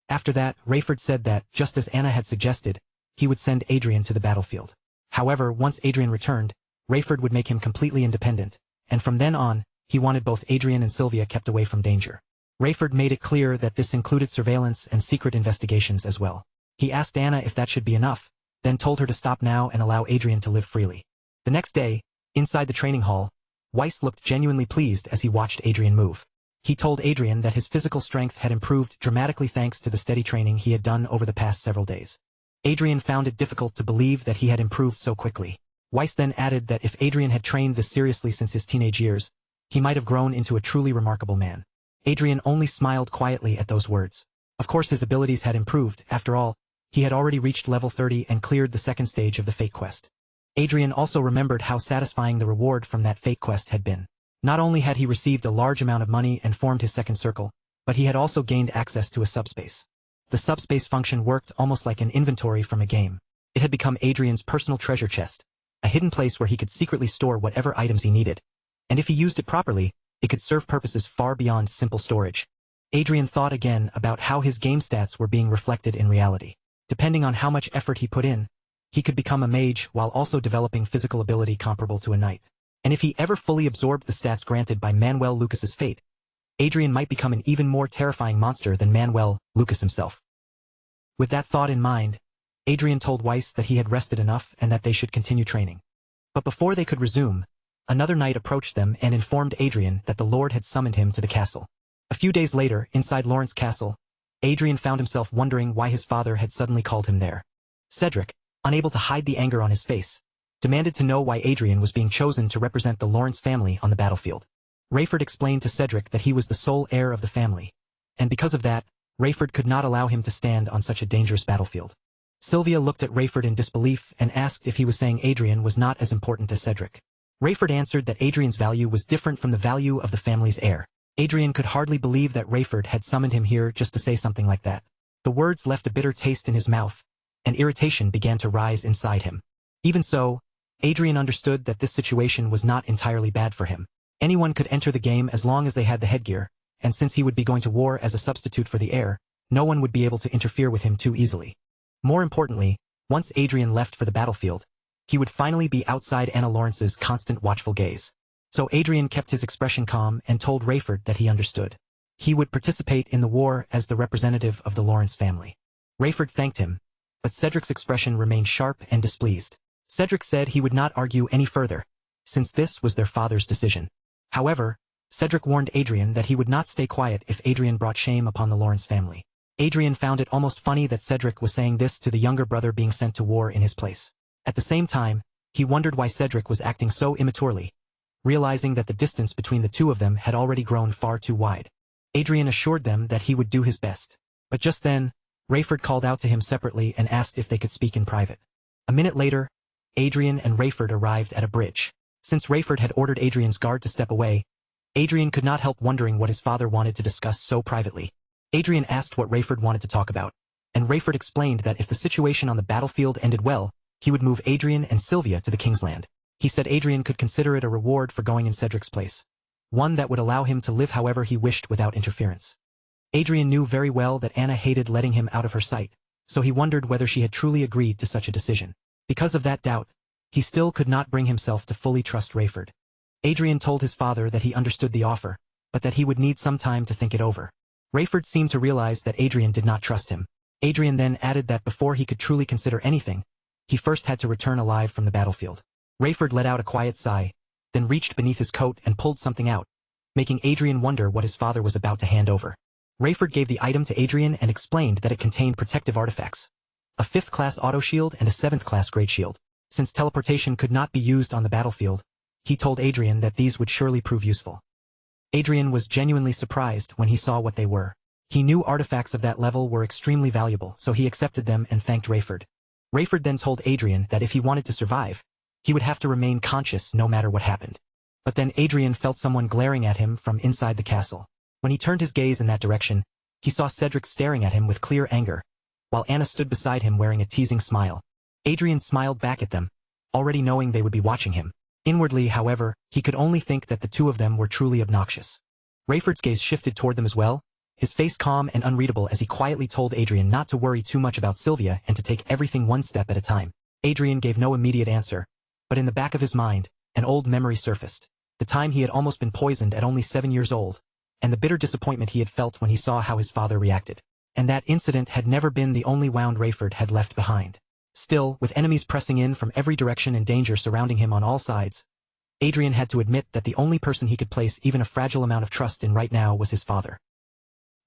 After that, Rayford said that, just as Anna had suggested, he would send Adrian to the battlefield. However, once Adrian returned, Rayford would make him completely independent, and from then on, he wanted both Adrian and Sylvia kept away from danger. Rayford made it clear that this included surveillance and secret investigations as well. He asked Anna if that should be enough, then told her to stop now and allow Adrian to live freely. The next day, inside the training hall, Weiss looked genuinely pleased as he watched Adrian move. He told Adrian that his physical strength had improved dramatically thanks to the steady training he had done over the past several days. Adrian found it difficult to believe that he had improved so quickly. Weiss then added that if Adrian had trained this seriously since his teenage years, he might have grown into a truly remarkable man. Adrian only smiled quietly at those words. Of course his abilities had improved, after all, he had already reached level 30 and cleared the second stage of the Fate Quest. Adrian also remembered how satisfying the reward from that Fate Quest had been. Not only had he received a large amount of money and formed his second circle, but he had also gained access to a subspace. The subspace function worked almost like an inventory from a game. It had become Adrian's personal treasure chest, a hidden place where he could secretly store whatever items he needed, and if he used it properly, it could serve purposes far beyond simple storage. Adrian thought again about how his game stats were being reflected in reality. Depending on how much effort he put in, he could become a mage while also developing physical ability comparable to a knight. And if he ever fully absorbed the stats granted by Manuel Lucas's fate, Adrian might become an even more terrifying monster than Manuel Lucas himself. With that thought in mind, Adrian told Weiss that he had rested enough and that they should continue training. But before they could resume, another knight approached them and informed Adrian that the Lord had summoned him to the castle. A few days later, inside Lawrence Castle, Adrian found himself wondering why his father had suddenly called him there. Cedric, unable to hide the anger on his face, demanded to know why Adrian was being chosen to represent the Lawrence family on the battlefield. Rayford explained to Cedric that he was the sole heir of the family, and because of that, Rayford could not allow him to stand on such a dangerous battlefield. Sylvia looked at Rayford in disbelief and asked if he was saying Adrian was not as important as Cedric. Rayford answered that Adrian's value was different from the value of the family's heir. Adrian could hardly believe that Rayford had summoned him here just to say something like that. The words left a bitter taste in his mouth, and irritation began to rise inside him. Even so, Adrian understood that this situation was not entirely bad for him. Anyone could enter the game as long as they had the headgear, and since he would be going to war as a substitute for the heir, no one would be able to interfere with him too easily. More importantly, once Adrian left for the battlefield, he would finally be outside Anna Lawrence's constant watchful gaze. So Adrian kept his expression calm and told Rayford that he understood. He would participate in the war as the representative of the Lawrence family. Rayford thanked him, but Cedric's expression remained sharp and displeased. Cedric said he would not argue any further, since this was their father's decision. However, Cedric warned Adrian that he would not stay quiet if Adrian brought shame upon the Lawrence family. Adrian found it almost funny that Cedric was saying this to the younger brother being sent to war in his place. At the same time, he wondered why Cedric was acting so immaturely, realizing that the distance between the two of them had already grown far too wide. Adrian assured them that he would do his best. But just then, Rayford called out to him separately and asked if they could speak in private. A minute later, Adrian and Rayford arrived at a bridge. Since Rayford had ordered Adrian's guard to step away, Adrian could not help wondering what his father wanted to discuss so privately. Adrian asked what Rayford wanted to talk about, and Rayford explained that if the situation on the battlefield ended well, he would move Adrian and Sylvia to the King's Land. He said Adrian could consider it a reward for going in Cedric's place, one that would allow him to live however he wished without interference. Adrian knew very well that Anna hated letting him out of her sight, so he wondered whether she had truly agreed to such a decision. Because of that doubt, he still could not bring himself to fully trust Rayford. Adrian told his father that he understood the offer, but that he would need some time to think it over. Rayford seemed to realize that Adrian did not trust him. Adrian then added that before he could truly consider anything, he first had to return alive from the battlefield. Rayford let out a quiet sigh, then reached beneath his coat and pulled something out, making Adrian wonder what his father was about to hand over. Rayford gave the item to Adrian and explained that it contained protective artifacts, a 5th class auto shield and a 7th class great shield. Since teleportation could not be used on the battlefield, he told Adrian that these would surely prove useful. Adrian was genuinely surprised when he saw what they were. He knew artifacts of that level were extremely valuable, so he accepted them and thanked Rayford. Rayford then told Adrian that if he wanted to survive, he would have to remain conscious no matter what happened. But then Adrian felt someone glaring at him from inside the castle. When he turned his gaze in that direction, he saw Cedric staring at him with clear anger, while Anna stood beside him wearing a teasing smile. Adrian smiled back at them, already knowing they would be watching him. Inwardly, however, he could only think that the two of them were truly obnoxious. Rayford's gaze shifted toward them as well, his face calm and unreadable as he quietly told Adrian not to worry too much about Sylvia and to take everything one step at a time. Adrian gave no immediate answer, but in the back of his mind, an old memory surfaced. The time he had almost been poisoned at only 7 years old, and the bitter disappointment he had felt when he saw how his father reacted. And that incident had never been the only wound Rayford had left behind. Still, with enemies pressing in from every direction and danger surrounding him on all sides, Adrian had to admit that the only person he could place even a fragile amount of trust in right now was his father.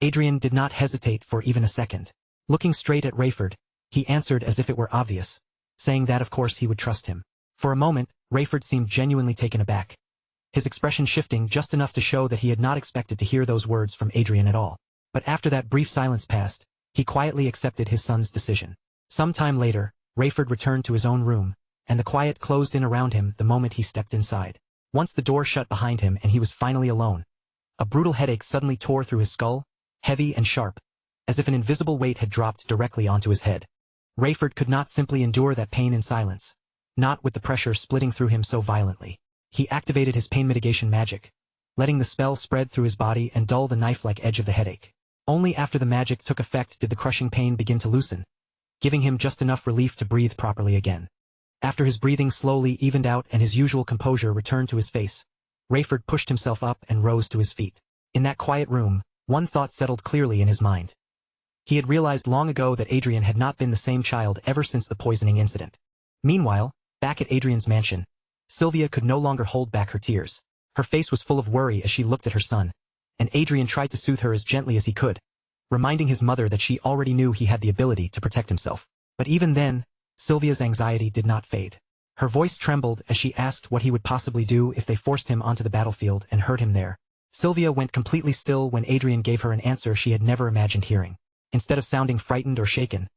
Adrian did not hesitate for even a second. Looking straight at Rayford, he answered as if it were obvious, saying that of course he would trust him. For a moment, Rayford seemed genuinely taken aback, his expression shifting just enough to show that he had not expected to hear those words from Adrian at all. But after that brief silence passed, he quietly accepted his son's decision. Some time later, Rayford returned to his own room, and the quiet closed in around him the moment he stepped inside. Once the door shut behind him and he was finally alone, a brutal headache suddenly tore through his skull, heavy and sharp, as if an invisible weight had dropped directly onto his head. Rayford could not simply endure that pain in silence, not with the pressure splitting through him so violently. He activated his pain mitigation magic, letting the spell spread through his body and dull the knife-like edge of the headache. Only after the magic took effect did the crushing pain begin to loosen, giving him just enough relief to breathe properly again. After his breathing slowly evened out and his usual composure returned to his face, Rayford pushed himself up and rose to his feet. In that quiet room, one thought settled clearly in his mind. He had realized long ago that Adrian had not been the same child ever since the poisoning incident. Meanwhile, back at Adrian's mansion, Sylvia could no longer hold back her tears. Her face was full of worry as she looked at her son, and Adrian tried to soothe her as gently as he could, reminding his mother that she already knew he had the ability to protect himself. But even then, Sylvia's anxiety did not fade. Her voice trembled as she asked what he would possibly do if they forced him onto the battlefield and hurt him there. Sylvia went completely still when Adrian gave her an answer she had never imagined hearing. Instead of sounding frightened or shaken,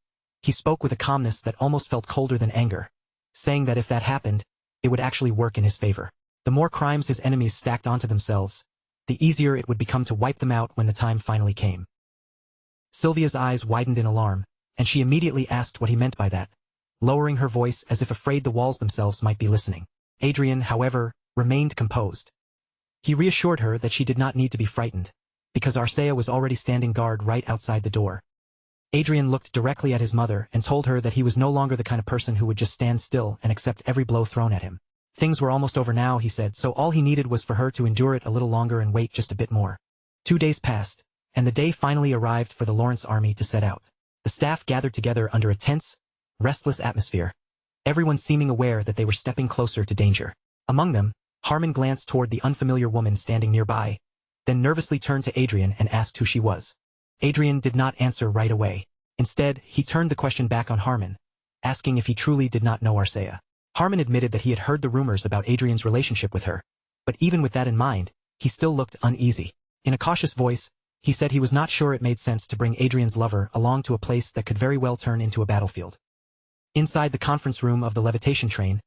he spoke with a calmness that almost felt colder than anger, saying that if that happened, it would actually work in his favor. The more crimes his enemies stacked onto themselves, the easier it would become to wipe them out when the time finally came. Sylvia's eyes widened in alarm, and she immediately asked what he meant by that, lowering her voice as if afraid the walls themselves might be listening. Adrian, however, remained composed. He reassured her that she did not need to be frightened, because Arcea was already standing guard right outside the door. Adrian looked directly at his mother and told her that he was no longer the kind of person who would just stand still and accept every blow thrown at him. Things were almost over now, he said, so all he needed was for her to endure it a little longer and wait just a bit more. 2 days passed, and the day finally arrived for the Lawrence army to set out. The staff gathered together under a tense, restless atmosphere, everyone seeming aware that they were stepping closer to danger. Among them, Harmon glanced toward the unfamiliar woman standing nearby, then nervously turned to Adrian and asked who she was. Adrian did not answer right away. Instead, he turned the question back on Harmon, asking if he truly did not know Arcea. Harmon admitted that he had heard the rumors about Adrian's relationship with her, but even with that in mind, he still looked uneasy. In a cautious voice, he said he was not sure it made sense to bring Adrian's lover along to a place that could very well turn into a battlefield. Inside the conference room of the levitation train,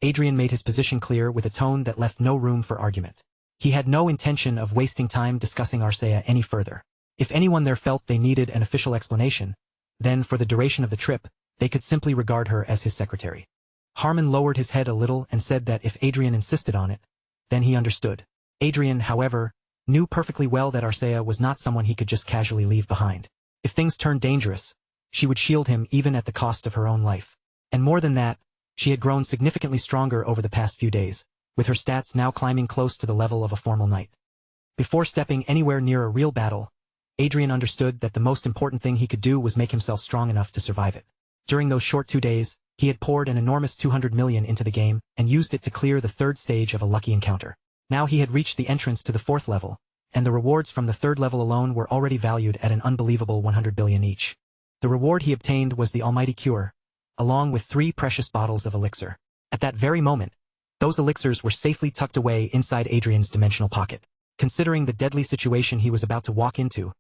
Adrian made his position clear with a tone that left no room for argument. He had no intention of wasting time discussing Arcea any further. If anyone there felt they needed an official explanation, then for the duration of the trip, they could simply regard her as his secretary. Harmon lowered his head a little and said that if Adrian insisted on it, then he understood. Adrian, however, knew perfectly well that Arcea was not someone he could just casually leave behind. If things turned dangerous, she would shield him even at the cost of her own life. And more than that, she had grown significantly stronger over the past few days, with her stats now climbing close to the level of a formal knight. Before stepping anywhere near a real battle, Adrian understood that the most important thing he could do was make himself strong enough to survive it. During those short 2 days, He had poured an enormous 200 million into the game and used it to clear the third stage of a lucky encounter. Now he had reached the entrance to the fourth level, and the rewards from the third level alone were already valued at an unbelievable 100 billion each. The reward he obtained was the almighty cure, along with 3 precious bottles of elixir. At that very moment, those elixirs were safely tucked away inside Adrian's dimensional pocket. Considering the deadly situation he was about to walk into,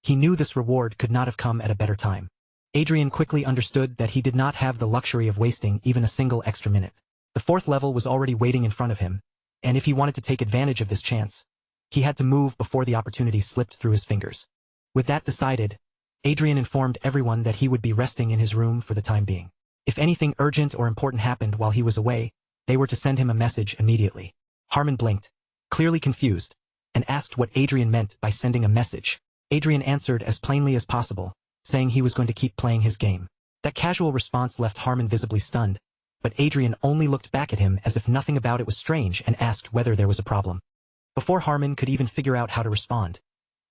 he knew this reward could not have come at a better time. Adrian quickly understood that he did not have the luxury of wasting even a single extra minute. The fourth level was already waiting in front of him, and if he wanted to take advantage of this chance, he had to move before the opportunity slipped through his fingers. With that decided, Adrian informed everyone that he would be resting in his room for the time being. If anything urgent or important happened while he was away, they were to send him a message immediately. Harmon blinked, clearly confused, and asked what Adrian meant by sending a message. Adrian answered as plainly as possible, saying he was going to keep playing his game. That casual response left Harmon visibly stunned, but Adrian only looked back at him as if nothing about it was strange and asked whether there was a problem. Before Harmon could even figure out how to respond,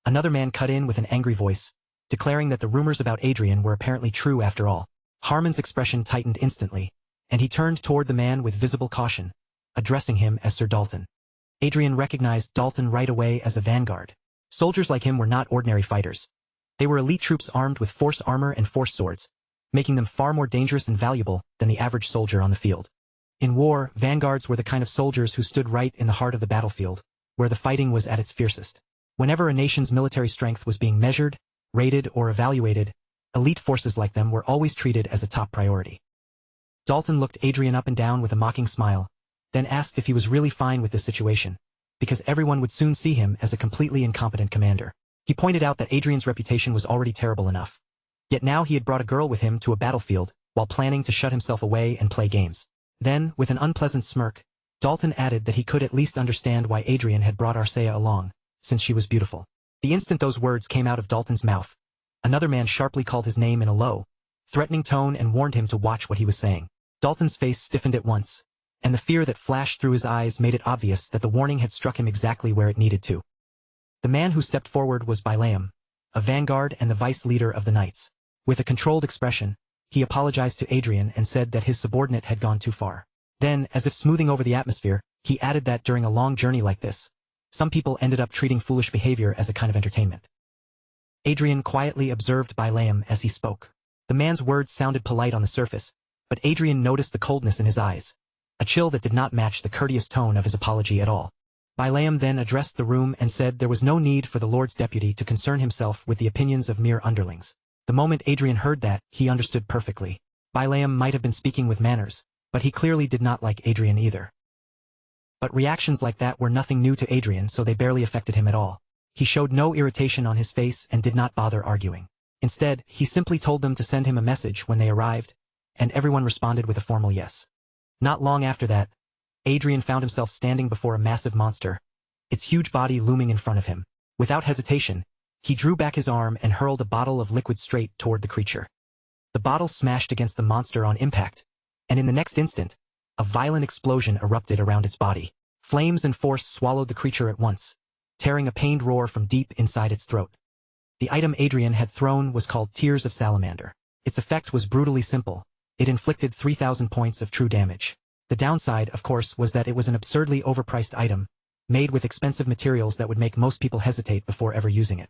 another man cut in with an angry voice, declaring that the rumors about Adrian were apparently true after all. Harmon's expression tightened instantly, and he turned toward the man with visible caution, addressing him as Sir Dalton. Adrian recognized Dalton right away as a vanguard. Soldiers like him were not ordinary fighters. They were elite troops armed with force armor and force swords, making them far more dangerous and valuable than the average soldier on the field. In war, vanguards were the kind of soldiers who stood right in the heart of the battlefield, where the fighting was at its fiercest. Whenever a nation's military strength was being measured, rated, or evaluated, elite forces like them were always treated as a top priority. Dalton looked Adrian up and down with a mocking smile, then asked if he was really fine with this situation, because everyone would soon see him as a completely incompetent commander. He pointed out that Adrian's reputation was already terrible enough. Yet now he had brought a girl with him to a battlefield, while planning to shut himself away and play games. Then, with an unpleasant smirk, Dalton added that he could at least understand why Adrian had brought Arcea along, since she was beautiful. The instant those words came out of Dalton's mouth, another man sharply called his name in a low, threatening tone and warned him to watch what he was saying. Dalton's face stiffened at once, and the fear that flashed through his eyes made it obvious that the warning had struck him exactly where it needed to. The man who stepped forward was Bilaam, a vanguard and the vice leader of the Knights. With a controlled expression, he apologized to Adrian and said that his subordinate had gone too far. Then, as if smoothing over the atmosphere, he added that during a long journey like this, some people ended up treating foolish behavior as a kind of entertainment. Adrian quietly observed Bilaam as he spoke. The man's words sounded polite on the surface, but Adrian noticed the coldness in his eyes, a chill that did not match the courteous tone of his apology at all. Bilaam then addressed the room and said there was no need for the Lord's deputy to concern himself with the opinions of mere underlings. The moment Adrian heard that, he understood perfectly. Bilaam might have been speaking with manners, but he clearly did not like Adrian either. But reactions like that were nothing new to Adrian, so they barely affected him at all. He showed no irritation on his face and did not bother arguing. Instead, he simply told them to send him a message when they arrived, and everyone responded with a formal yes. Not long after that, Adrian found himself standing before a massive monster, its huge body looming in front of him. Without hesitation, he drew back his arm and hurled a bottle of liquid straight toward the creature. The bottle smashed against the monster on impact, and in the next instant, a violent explosion erupted around its body. Flames and force swallowed the creature at once, tearing a pained roar from deep inside its throat. The item Adrian had thrown was called Tears of Salamander. Its effect was brutally simple. It inflicted 3,000 points of true damage. The downside, of course, was that it was an absurdly overpriced item, made with expensive materials that would make most people hesitate before ever using it.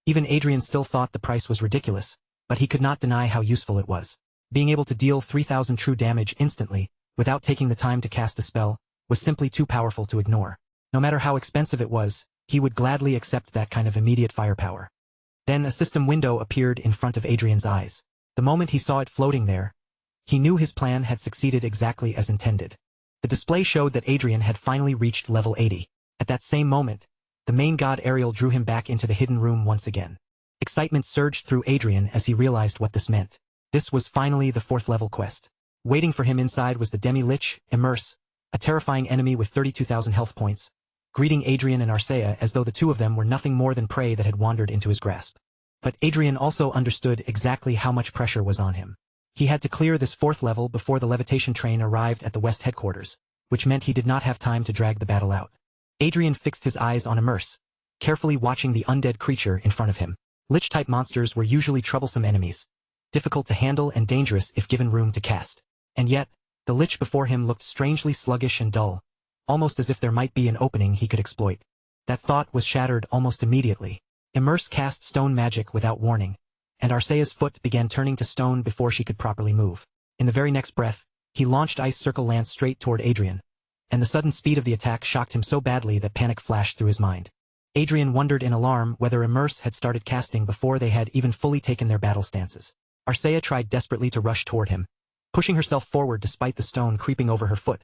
Even Adrian still thought the price was ridiculous, but he could not deny how useful it was. Being able to deal 3,000 true damage instantly, without taking the time to cast a spell, was simply too powerful to ignore. No matter how expensive it was, he would gladly accept that kind of immediate firepower. Then a system window appeared in front of Adrian's eyes. The moment he saw it floating there, he knew his plan had succeeded exactly as intended. The display showed that Adrian had finally reached level 80. At that same moment, the main god Ariel drew him back into the hidden room once again. Excitement surged through Adrian as he realized what this meant. This was finally the 4th level quest. Waiting for him inside was the Demi-Lich, Immerse, a terrifying enemy with 32,000 health points, greeting Adrian and Arcea as though the two of them were nothing more than prey that had wandered into his grasp. But Adrian also understood exactly how much pressure was on him. He had to clear this 4th level before the levitation train arrived at the West headquarters, which meant he did not have time to drag the battle out. Adrian fixed his eyes on Immerse, carefully watching the undead creature in front of him. Lich-type monsters were usually troublesome enemies, difficult to handle and dangerous if given room to cast. And yet, the lich before him looked strangely sluggish and dull, almost as if there might be an opening he could exploit. That thought was shattered almost immediately. Immerse cast stone magic without warning, and Arcea's foot began turning to stone before she could properly move. In the very next breath, he launched Ice Circle Lance straight toward Adrian, and the sudden speed of the attack shocked him so badly that panic flashed through his mind. Adrian wondered in alarm whether Immerse had started casting before they had even fully taken their battle stances. Arcea tried desperately to rush toward him, pushing herself forward despite the stone creeping over her foot,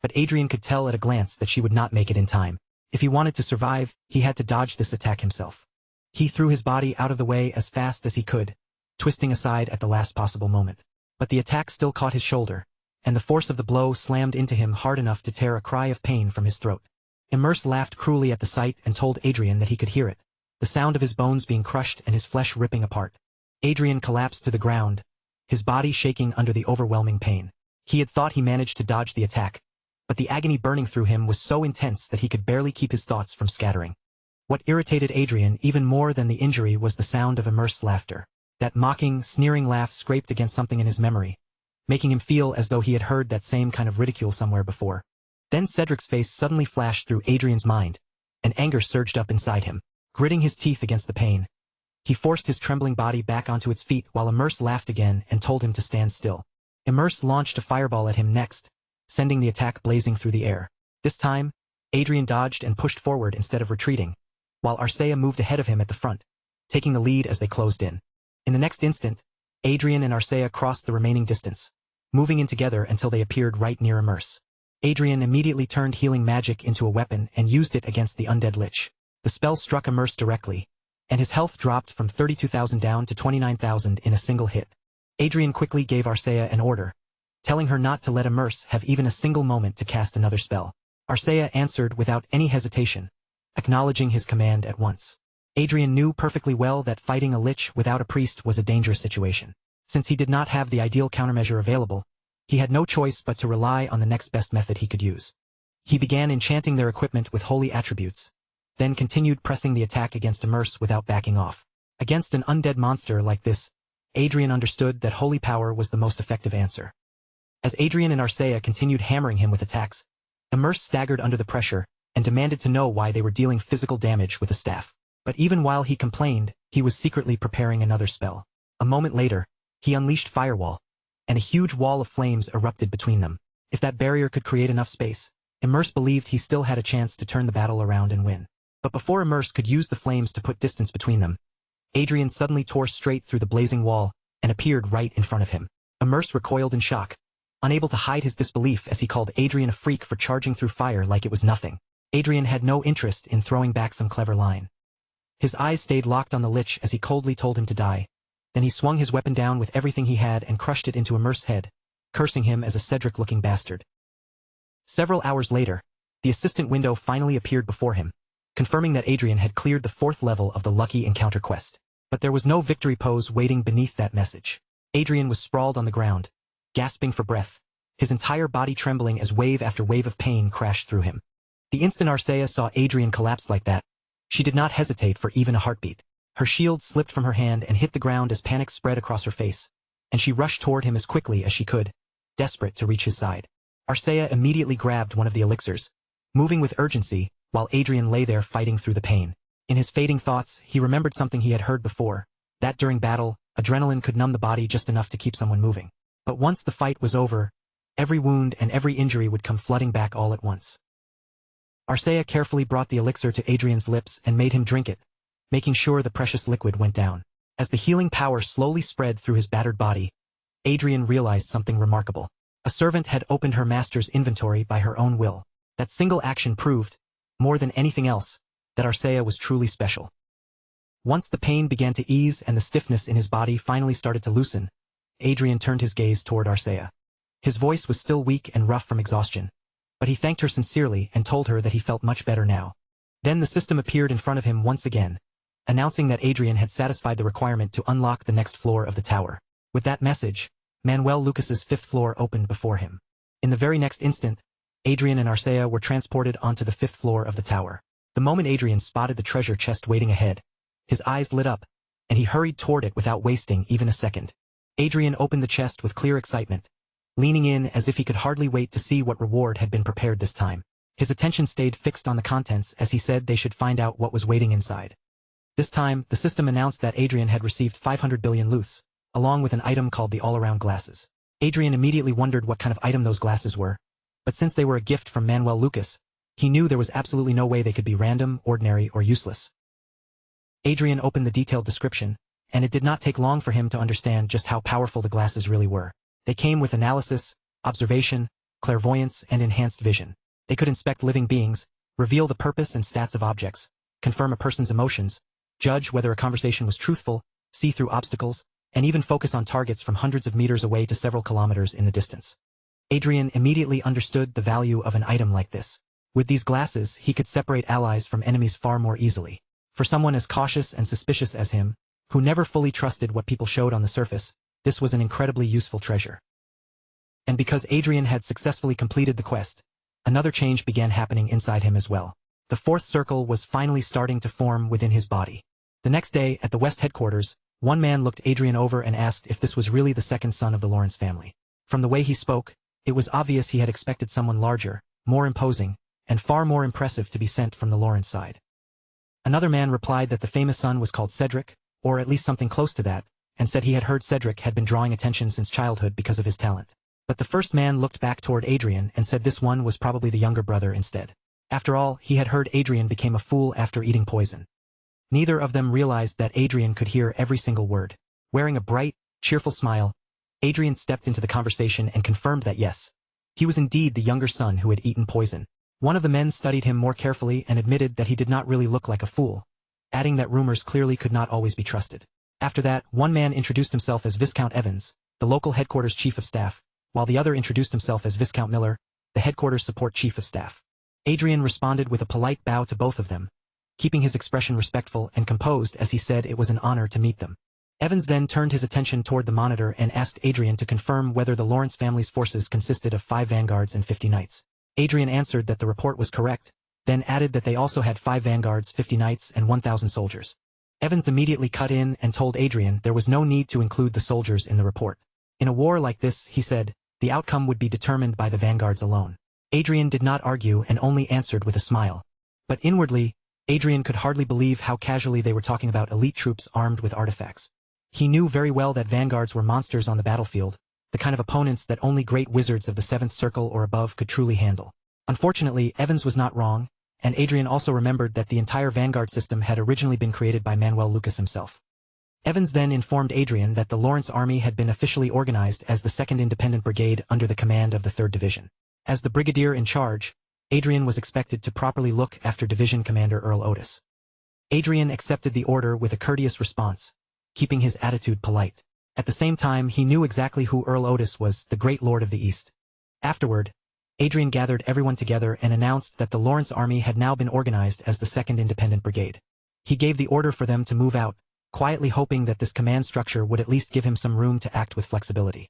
but Adrian could tell at a glance that she would not make it in time. If he wanted to survive, he had to dodge this attack himself. He threw his body out of the way as fast as he could, twisting aside at the last possible moment. But the attack still caught his shoulder, and the force of the blow slammed into him hard enough to tear a cry of pain from his throat. Immerse laughed cruelly at the sight and told Adrian that he could hear it, the sound of his bones being crushed and his flesh ripping apart. Adrian collapsed to the ground, his body shaking under the overwhelming pain. He had thought he managed to dodge the attack, but the agony burning through him was so intense that he could barely keep his thoughts from scattering. What irritated Adrian even more than the injury was the sound of Immerse's laughter. That mocking, sneering laugh scraped against something in his memory, making him feel as though he had heard that same kind of ridicule somewhere before. Then Cedric's face suddenly flashed through Adrian's mind, and anger surged up inside him. Gritting his teeth against the pain, he forced his trembling body back onto its feet while Immerse laughed again and told him to stand still. Immerse launched a fireball at him next, sending the attack blazing through the air. This time, Adrian dodged and pushed forward instead of retreating, while Arcea moved ahead of him at the front, taking the lead as they closed in. In the next instant, Adrian and Arcea crossed the remaining distance, moving in together until they appeared right near Immerse. Adrian immediately turned healing magic into a weapon and used it against the undead lich. The spell struck Immerse directly, and his health dropped from 32,000 down to 29,000 in a single hit. Adrian quickly gave Arcea an order, telling her not to let Immerse have even a single moment to cast another spell. Arcea answered without any hesitation, acknowledging his command at once. Adrian knew perfectly well that fighting a lich without a priest was a dangerous situation. Since he did not have the ideal countermeasure available, he had no choice but to rely on the next best method he could use. He began enchanting their equipment with holy attributes, then continued pressing the attack against Immerse without backing off. Against an undead monster like this, Adrian understood that holy power was the most effective answer. As Adrian and Arcea continued hammering him with attacks, Immerse staggered under the pressure and demanded to know why they were dealing physical damage with a staff. But even while he complained, he was secretly preparing another spell. A moment later, he unleashed Firewall, and a huge wall of flames erupted between them. If that barrier could create enough space, Immerse believed he still had a chance to turn the battle around and win. But before Immerse could use the flames to put distance between them, Adrian suddenly tore straight through the blazing wall and appeared right in front of him. Immerse recoiled in shock, unable to hide his disbelief as he called Adrian a freak for charging through fire like it was nothing. Adrian had no interest in throwing back some clever line. His eyes stayed locked on the lich as he coldly told him to die. Then he swung his weapon down with everything he had and crushed it into Immerse's head, cursing him as a Cedric-looking bastard. Several hours later, the assistant window finally appeared before him, confirming that Adrian had cleared the 4th level of the Lucky Encounter quest. But there was no victory pose waiting beneath that message. Adrian was sprawled on the ground, gasping for breath, his entire body trembling as wave after wave of pain crashed through him. The instant Arcea saw Adrian collapse like that, she did not hesitate for even a heartbeat. Her shield slipped from her hand and hit the ground as panic spread across her face, and she rushed toward him as quickly as she could, desperate to reach his side. Arcea immediately grabbed one of the elixirs, moving with urgency, while Adrian lay there fighting through the pain. In his fading thoughts, he remembered something he had heard before, that during battle, adrenaline could numb the body just enough to keep someone moving. But once the fight was over, every wound and every injury would come flooding back all at once. Arcea carefully brought the elixir to Adrian's lips and made him drink it, making sure the precious liquid went down. As the healing power slowly spread through his battered body, Adrian realized something remarkable. A servant had opened her master's inventory by her own will. That single action proved, more than anything else, that Arcea was truly special. Once the pain began to ease and the stiffness in his body finally started to loosen, Adrian turned his gaze toward Arcea. His voice was still weak and rough from exhaustion, but he thanked her sincerely and told her that he felt much better now. Then the system appeared in front of him once again, announcing that Adrian had satisfied the requirement to unlock the next floor of the tower. With that message, Manuel Lucas's 5th floor opened before him. In the very next instant, Adrian and Arcea were transported onto the 5th floor of the tower. The moment Adrian spotted the treasure chest waiting ahead, his eyes lit up, and he hurried toward it without wasting even a second. Adrian opened the chest with clear excitement, leaning in as if he could hardly wait to see what reward had been prepared this time. His attention stayed fixed on the contents as he said they should find out what was waiting inside. This time, the system announced that Adrian had received 500 billion luths, along with an item called the all-around glasses. Adrian immediately wondered what kind of item those glasses were, but since they were a gift from Manuel Lucas, he knew there was absolutely no way they could be random, ordinary, or useless. Adrian opened the detailed description, and it did not take long for him to understand just how powerful the glasses really were. They came with analysis, observation, clairvoyance, and enhanced vision. They could inspect living beings, reveal the purpose and stats of objects, confirm a person's emotions, judge whether a conversation was truthful, see through obstacles, and even focus on targets from hundreds of meters away to several kilometers in the distance. Adrian immediately understood the value of an item like this. With these glasses, he could separate allies from enemies far more easily. For someone as cautious and suspicious as him, who never fully trusted what people showed on the surface, this was an incredibly useful treasure. And because Adrian had successfully completed the quest, another change began happening inside him as well. The fourth circle was finally starting to form within his body. The next day, at the West headquarters, one man looked Adrian over and asked if this was really the second son of the Lawrence family. From the way he spoke, it was obvious he had expected someone larger, more imposing, and far more impressive to be sent from the Lawrence side. Another man replied that the famous son was called Cedric, or at least something close to that, and said he had heard Cedric had been drawing attention since childhood because of his talent. But the first man looked back toward Adrian and said this one was probably the younger brother instead. After all, he had heard Adrian became a fool after eating poison. Neither of them realized that Adrian could hear every single word. Wearing a bright, cheerful smile, Adrian stepped into the conversation and confirmed that yes, he was indeed the younger son who had eaten poison. One of the men studied him more carefully and admitted that he did not really look like a fool, adding that rumors clearly could not always be trusted. After that, one man introduced himself as Viscount Evans, the local headquarters chief of staff, while the other introduced himself as Viscount Miller, the headquarters support chief of staff. Adrian responded with a polite bow to both of them, keeping his expression respectful and composed as he said it was an honor to meet them. Evans then turned his attention toward the monitor and asked Adrian to confirm whether the Lawrence family's forces consisted of 5 vanguards and 50 knights. Adrian answered that the report was correct, then added that they also had 5 vanguards, 50 knights, and 1,000 soldiers. Evans immediately cut in and told Adrian there was no need to include the soldiers in the report. In a war like this, he said, the outcome would be determined by the vanguards alone. Adrian did not argue and only answered with a smile. But inwardly, Adrian could hardly believe how casually they were talking about elite troops armed with artifacts. He knew very well that vanguards were monsters on the battlefield, the kind of opponents that only great wizards of the 7th circle or above could truly handle. Unfortunately, Evans was not wrong, and Adrian also remembered that the entire vanguard system had originally been created by Manuel Lucas himself. Evans then informed Adrian that the Lawrence army had been officially organized as the 2nd Independent Brigade under the command of the 3rd Division. As the brigadier in charge, Adrian was expected to properly look after Division Commander Earl Otis. Adrian accepted the order with a courteous response, keeping his attitude polite. At the same time, he knew exactly who Earl Otis was, the Great Lord of the East. Afterward, Adrian gathered everyone together and announced that the Lawrence army had now been organized as the 2nd Independent Brigade. He gave the order for them to move out, quietly hoping that this command structure would at least give him some room to act with flexibility.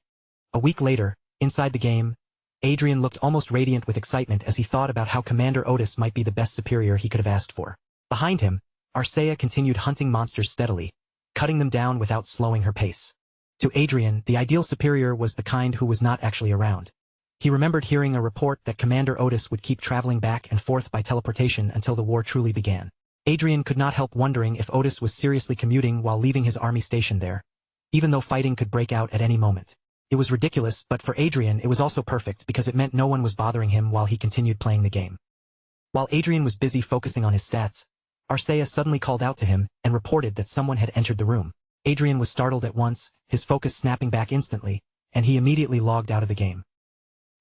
A week later, inside the game, Adrian looked almost radiant with excitement as he thought about how Commander Otis might be the best superior he could have asked for. Behind him, Arcea continued hunting monsters steadily, cutting them down without slowing her pace. To Adrian, the ideal superior was the kind who was not actually around. He remembered hearing a report that Commander Otis would keep traveling back and forth by teleportation until the war truly began. Adrian could not help wondering if Otis was seriously commuting while leaving his army stationed there, even though fighting could break out at any moment. It was ridiculous, but for Adrian it was also perfect because it meant no one was bothering him while he continued playing the game. While Adrian was busy focusing on his stats, Arcea suddenly called out to him and reported that someone had entered the room. Adrian was startled at once, his focus snapping back instantly, and he immediately logged out of the game.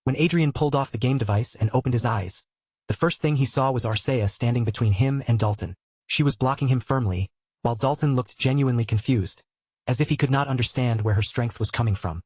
When Adrian pulled off the game device and opened his eyes, the first thing he saw was Arcea standing between him and Dalton. She was blocking him firmly, while Dalton looked genuinely confused, as if he could not understand where her strength was coming from.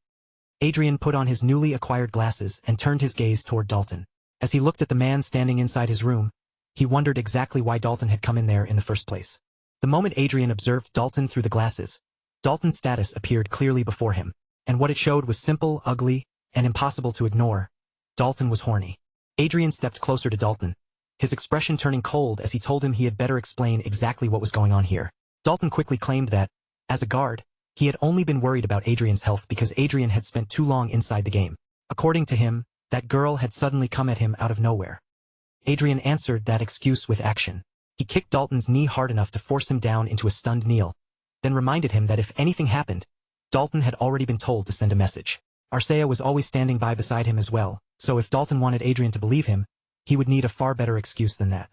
Adrian put on his newly acquired glasses and turned his gaze toward Dalton. As he looked at the man standing inside his room, he wondered exactly why Dalton had come in there in the first place. The moment Adrian observed Dalton through the glasses, Dalton's status appeared clearly before him, and what it showed was simple, ugly, and impossible to ignore. Dalton was horny. Adrian stepped closer to Dalton, his expression turning cold as he told him he had better explain exactly what was going on here. Dalton quickly claimed that, as a guard, He had only been worried about Adrian's health because Adrian had spent too long inside the game. According to him, that girl had suddenly come at him out of nowhere. Adrian answered that excuse with action. He kicked Dalton's knee hard enough to force him down into a stunned kneel, then reminded him that if anything happened, Dalton had already been told to send a message. Arcea was always standing by beside him as well, so if Dalton wanted Adrian to believe him, he would need a far better excuse than that.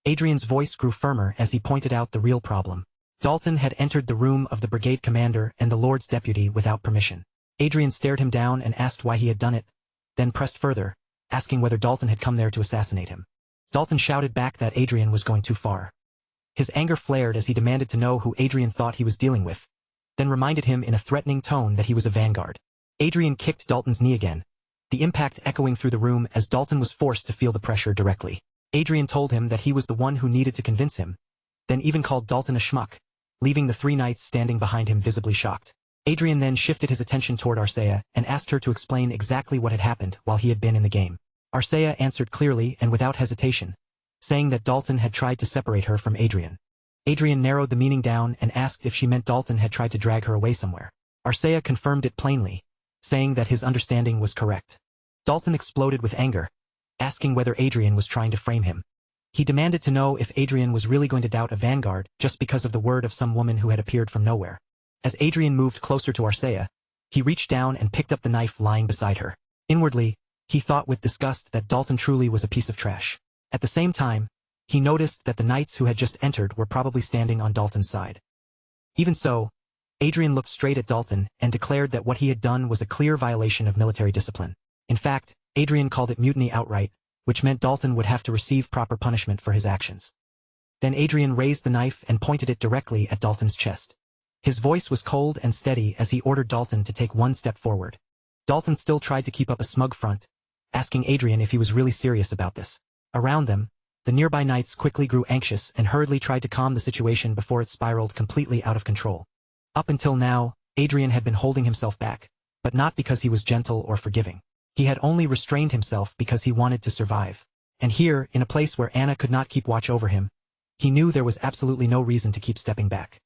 Adrian's voice grew firmer as he pointed out the real problem. Dalton had entered the room of the brigade commander and the Lord's deputy without permission. Adrian stared him down and asked why he had done it, then pressed further, asking whether Dalton had come there to assassinate him. Dalton shouted back that Adrian was going too far. His anger flared as he demanded to know who Adrian thought he was dealing with, then reminded him in a threatening tone that he was a vanguard. Adrian kicked Dalton's knee again, the impact echoing through the room as Dalton was forced to feel the pressure directly. Adrian told him that he was the one who needed to convince him, then even called Dalton a schmuck, leaving the three knights standing behind him visibly shocked. Adrian then shifted his attention toward Arcea and asked her to explain exactly what had happened while he had been in the game. Arcea answered clearly and without hesitation, saying that Dalton had tried to separate her from Adrian. Adrian narrowed the meaning down and asked if she meant Dalton had tried to drag her away somewhere. Arcea confirmed it plainly, saying that his understanding was correct. Dalton exploded with anger, asking whether Adrian was trying to frame him. He demanded to know if Adrian was really going to doubt a vanguard just because of the word of some woman who had appeared from nowhere. As Adrian moved closer to Arcea, he reached down and picked up the knife lying beside her. Inwardly, he thought with disgust that Dalton truly was a piece of trash. At the same time, he noticed that the knights who had just entered were probably standing on Dalton's side. Even so, Adrian looked straight at Dalton and declared that what he had done was a clear violation of military discipline. In fact, Adrian called it mutiny outright, which meant Dalton would have to receive proper punishment for his actions. Then Adrian raised the knife and pointed it directly at Dalton's chest. His voice was cold and steady as he ordered Dalton to take one step forward. Dalton still tried to keep up a smug front, asking Adrian if he was really serious about this. Around them, the nearby knights quickly grew anxious and hurriedly tried to calm the situation before it spiraled completely out of control. Up until now, Adrian had been holding himself back, but not because he was gentle or forgiving. He had only restrained himself because he wanted to survive. And here, in a place where Anna could not keep watch over him, he knew there was absolutely no reason to keep stepping back.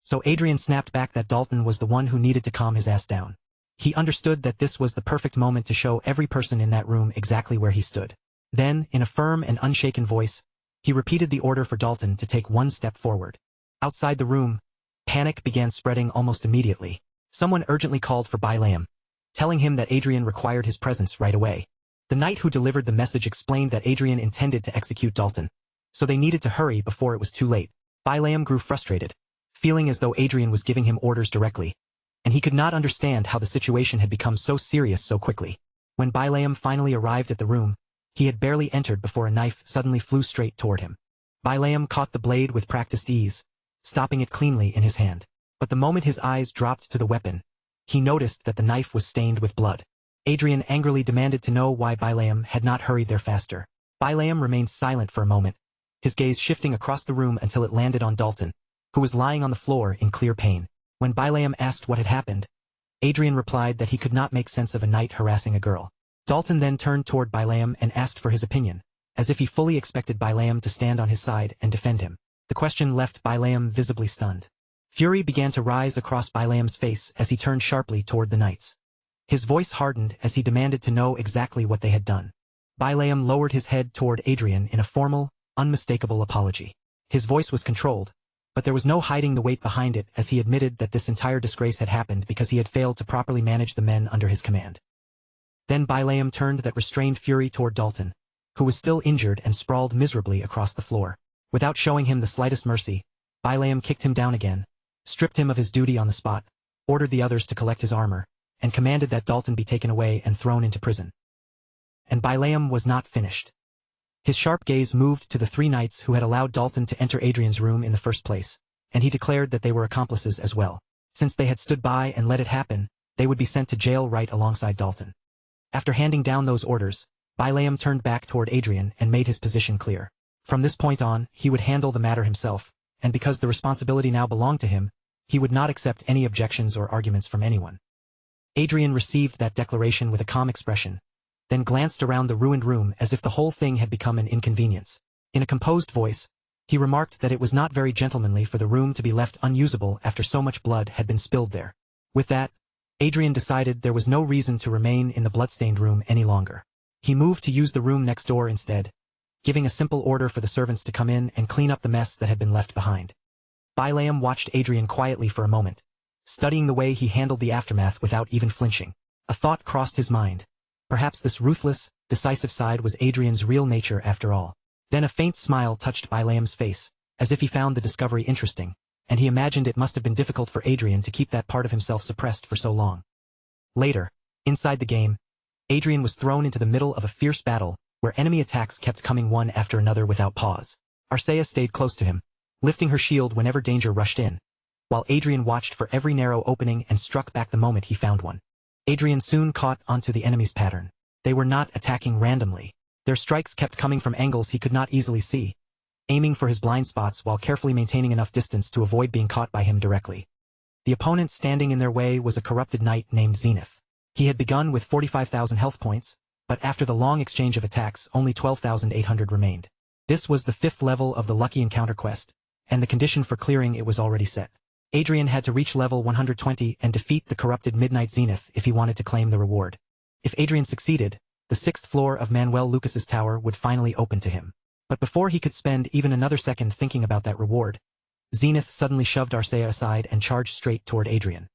So Adrian snapped back that Dalton was the one who needed to calm his ass down. He understood that this was the perfect moment to show every person in that room exactly where he stood. Then, in a firm and unshaken voice, he repeated the order for Dalton to take one step forward. Outside the room, panic began spreading almost immediately. Someone urgently called for Bilam, telling him that Adrian required his presence right away. The knight who delivered the message explained that Adrian intended to execute Dalton, so they needed to hurry before it was too late. Bilam grew frustrated, feeling as though Adrian was giving him orders directly, and he could not understand how the situation had become so serious so quickly. When Bilam finally arrived at the room, he had barely entered before a knife suddenly flew straight toward him. Bilam caught the blade with practiced ease, stopping it cleanly in his hand. But the moment his eyes dropped to the weapon, he noticed that the knife was stained with blood. Adrian angrily demanded to know why Bilam had not hurried there faster. Bilam remained silent for a moment, his gaze shifting across the room until it landed on Dalton, who was lying on the floor in clear pain. When Bilam asked what had happened, Adrian replied that he could not make sense of a knight harassing a girl. Dalton then turned toward Bilam and asked for his opinion, as if he fully expected Bilam to stand on his side and defend him. The question left Bilam visibly stunned. Fury began to rise across Bilam's face as he turned sharply toward the knights. His voice hardened as he demanded to know exactly what they had done. Bilam lowered his head toward Adrian in a formal, unmistakable apology. His voice was controlled, but there was no hiding the weight behind it as he admitted that this entire disgrace had happened because he had failed to properly manage the men under his command. Then Bilam turned that restrained fury toward Dalton, who was still injured and sprawled miserably across the floor. Without showing him the slightest mercy, Bilam kicked him down again, stripped him of his duty on the spot, ordered the others to collect his armor, and commanded that Dalton be taken away and thrown into prison. And Bilam was not finished. His sharp gaze moved to the three knights who had allowed Dalton to enter Adrian's room in the first place, and he declared that they were accomplices as well. Since they had stood by and let it happen, they would be sent to jail right alongside Dalton. After handing down those orders, Bilam turned back toward Adrian and made his position clear. From this point on, he would handle the matter himself, and because the responsibility now belonged to him, he would not accept any objections or arguments from anyone. Adrian received that declaration with a calm expression, then glanced around the ruined room as if the whole thing had become an inconvenience. In a composed voice, He remarked that it was not very gentlemanly for the room to be left unusable after so much blood had been spilled there. With that, Adrian decided there was no reason to remain in the bloodstained room any longer. He moved to use the room next door instead, giving a simple order for the servants to come in and clean up the mess that had been left behind. Bilam watched Adrian quietly for a moment, studying the way he handled the aftermath without even flinching. A thought crossed his mind. Perhaps this ruthless, decisive side was Adrian's real nature after all. Then a faint smile touched Bilam's face, as if he found the discovery interesting, and he imagined it must have been difficult for Adrian to keep that part of himself suppressed for so long. Later, inside the game, Adrian was thrown into the middle of a fierce battle, where enemy attacks kept coming one after another without pause. Arcea stayed close to him, lifting her shield whenever danger rushed in, while Adrian watched for every narrow opening and struck back the moment he found one. Adrian soon caught onto the enemy's pattern. They were not attacking randomly. Their strikes kept coming from angles he could not easily see, aiming for his blind spots while carefully maintaining enough distance to avoid being caught by him directly. The opponent standing in their way was a corrupted knight named Zenith. He had begun with 45,000 health points, but after the long exchange of attacks only 12,800 remained. This was the 5th level of the Lucky Encounter quest, and the condition for clearing it was already set. Adrian had to reach level 120 and defeat the corrupted Midnight Zenith if he wanted to claim the reward. If Adrian succeeded, the 6th floor of Manuel Lucas's tower would finally open to him. But before he could spend even another second thinking about that reward, Zenith suddenly shoved Arcea aside and charged straight toward Adrian.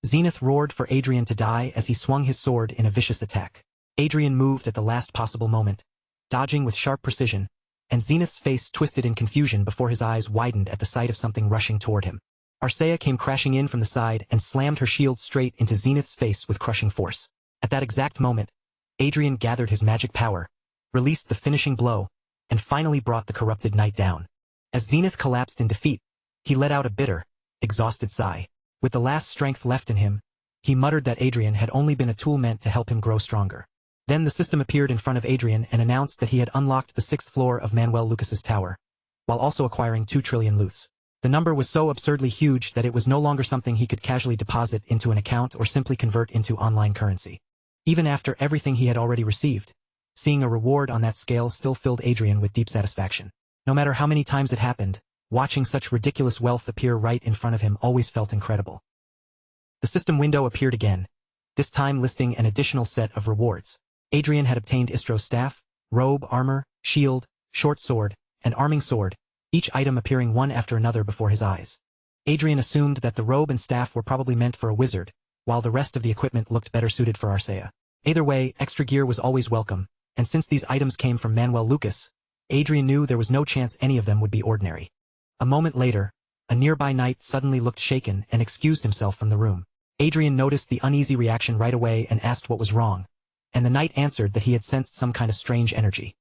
Zenith roared for Adrian to die as he swung his sword in a vicious attack. Adrian moved at the last possible moment, dodging with sharp precision, and Zenith's face twisted in confusion before his eyes widened at the sight of something rushing toward him. Arcea came crashing in from the side and slammed her shield straight into Zenith's face with crushing force. At that exact moment, Adrian gathered his magic power, released the finishing blow, and finally brought the corrupted knight down. As Zenith collapsed in defeat, he let out a bitter, exhausted sigh. With the last strength left in him, he muttered that Adrian had only been a tool meant to help him grow stronger. Then the system appeared in front of Adrian and announced that he had unlocked the 6th floor of Manuel Lucas's tower, while also acquiring 2 trillion luths. The number was so absurdly huge that it was no longer something he could casually deposit into an account or simply convert into online currency. Even after everything he had already received, seeing a reward on that scale still filled Adrian with deep satisfaction. No matter how many times it happened, watching such ridiculous wealth appear right in front of him always felt incredible. The system window appeared again, this time listing an additional set of rewards. Adrian had obtained Istro's staff, robe, armor, shield, short sword, and arming sword, each item appearing one after another before his eyes. Adrian assumed that the robe and staff were probably meant for a wizard, while the rest of the equipment looked better suited for Arcea. Either way, extra gear was always welcome, and since these items came from Manuel Lucas, Adrian knew there was no chance any of them would be ordinary. A moment later, a nearby knight suddenly looked shaken and excused himself from the room. Adrian noticed the uneasy reaction right away and asked what was wrong, and the knight answered that he had sensed some kind of strange energy.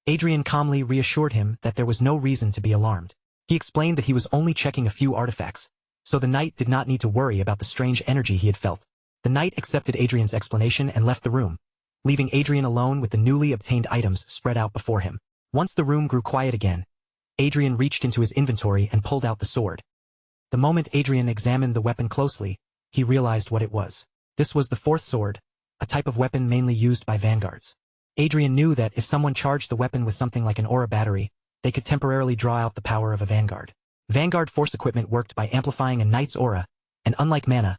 Adrian calmly reassured him that there was no reason to be alarmed. He explained that he was only checking a few artifacts, so the knight did not need to worry about the strange energy he had felt. The knight accepted Adrian's explanation and left the room, leaving Adrian alone with the newly obtained items spread out before him. Once the room grew quiet again, Adrian reached into his inventory and pulled out the sword. The moment Adrian examined the weapon closely, he realized what it was. This was the 4th sword, a type of weapon mainly used by vanguards. Adrian knew that if someone charged the weapon with something like an aura battery, they could temporarily draw out the power of a vanguard. Vanguard force equipment worked by amplifying a knight's aura, and unlike mana,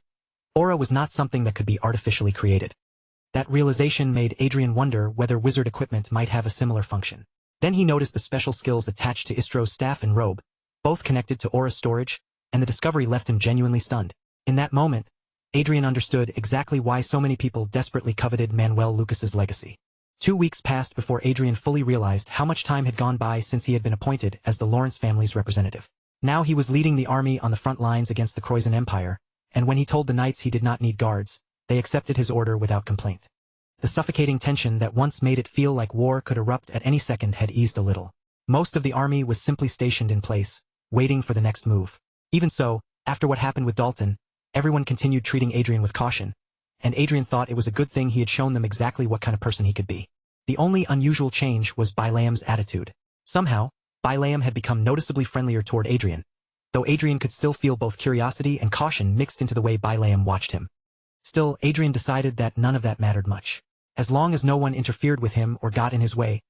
aura was not something that could be artificially created. That realization made Adrian wonder whether wizard equipment might have a similar function. Then he noticed the special skills attached to Istro's staff and robe, both connected to aura storage, and the discovery left him genuinely stunned. In that moment, Adrian understood exactly why so many people desperately coveted Manuel Lucas's legacy. 2 weeks passed before Adrian fully realized how much time had gone by since he had been appointed as the Lawrence family's representative. Now he was leading the army on the front lines against the Croizen Empire, and when he told the knights he did not need guards, they accepted his order without complaint. The suffocating tension that once made it feel like war could erupt at any second had eased a little. Most of the army was simply stationed in place, waiting for the next move. Even so, after what happened with Dalton, everyone continued treating Adrian with caution, and Adrian thought it was a good thing he had shown them exactly what kind of person he could be. The only unusual change was Bilam's attitude. Somehow, Bilam had become noticeably friendlier toward Adrian, though Adrian could still feel both curiosity and caution mixed into the way Bilam watched him. Still, Adrian decided that none of that mattered much. As long as no one interfered with him or got in his way,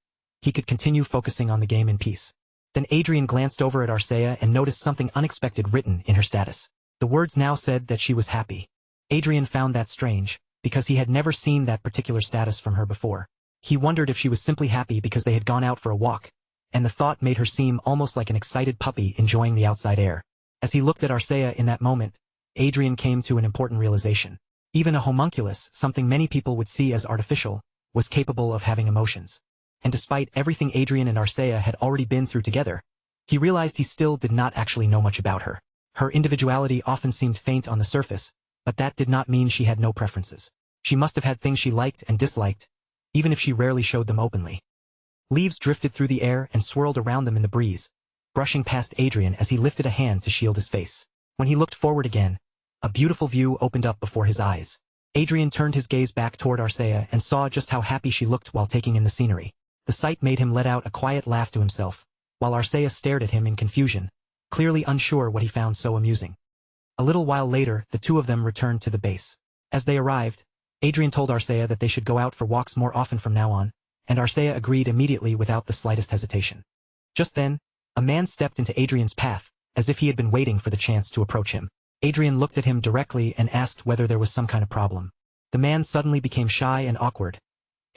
he could continue focusing on the game in peace. Then Adrian glanced over at Arcea and noticed something unexpected written in her status. The words now said that she was happy. Adrian found that strange, because he had never seen that particular status from her before. He wondered if she was simply happy because they had gone out for a walk, and the thought made her seem almost like an excited puppy enjoying the outside air. As he looked at Arcea in that moment, Adrian came to an important realization. Even a homunculus, something many people would see as artificial, was capable of having emotions. And despite everything Adrian and Arcea had already been through together, he realized he still did not actually know much about her. Her individuality often seemed faint on the surface, but that did not mean she had no preferences. She must have had things she liked and disliked, even if she rarely showed them openly. Leaves drifted through the air and swirled around them in the breeze, brushing past Adrian as he lifted a hand to shield his face. When he looked forward again, a beautiful view opened up before his eyes. Adrian turned his gaze back toward Arcea and saw just how happy she looked while taking in the scenery. The sight made him let out a quiet laugh to himself, while Arcea stared at him in confusion, clearly unsure what he found so amusing. A little while later, the two of them returned to the base. As they arrived, Adrian told Arcea that they should go out for walks more often from now on, and Arcea agreed immediately without the slightest hesitation. Just then, a man stepped into Adrian's path, as if he had been waiting for the chance to approach him. Adrian looked at him directly and asked whether there was some kind of problem. The man suddenly became shy and awkward,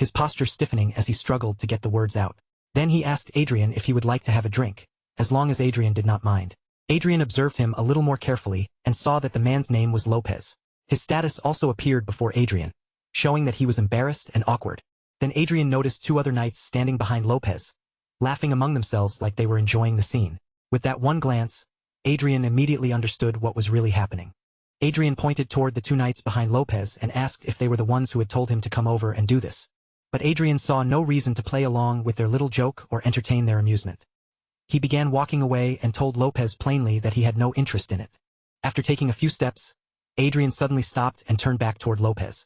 his posture stiffening as he struggled to get the words out. Then he asked Adrian if he would like to have a drink, as long as Adrian did not mind. Adrian observed him a little more carefully and saw that the man's name was Lopez. His status also appeared before Adrian, showing that he was embarrassed and awkward. Then Adrian noticed two other knights standing behind Lopez, laughing among themselves like they were enjoying the scene. With that one glance, Adrian immediately understood what was really happening. Adrian pointed toward the two knights behind Lopez and asked if they were the ones who had told him to come over and do this. But Adrian saw no reason to play along with their little joke or entertain their amusement. He began walking away and told Lopez plainly that he had no interest in it. After taking a few steps, Adrian suddenly stopped and turned back toward Lopez.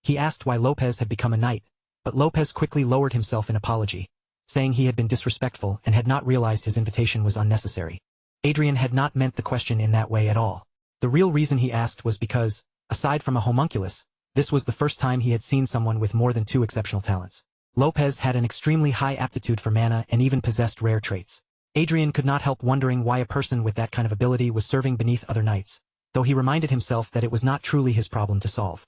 He asked why Lopez had become a knight, but Lopez quickly lowered himself in apology, saying he had been disrespectful and had not realized his invitation was unnecessary. Adrian had not meant the question in that way at all. The real reason he asked was because, aside from a homunculus, this was the first time he had seen someone with more than two exceptional talents. Lopez had an extremely high aptitude for mana and even possessed rare traits. Adrian could not help wondering why a person with that kind of ability was serving beneath other knights, though he reminded himself that it was not truly his problem to solve.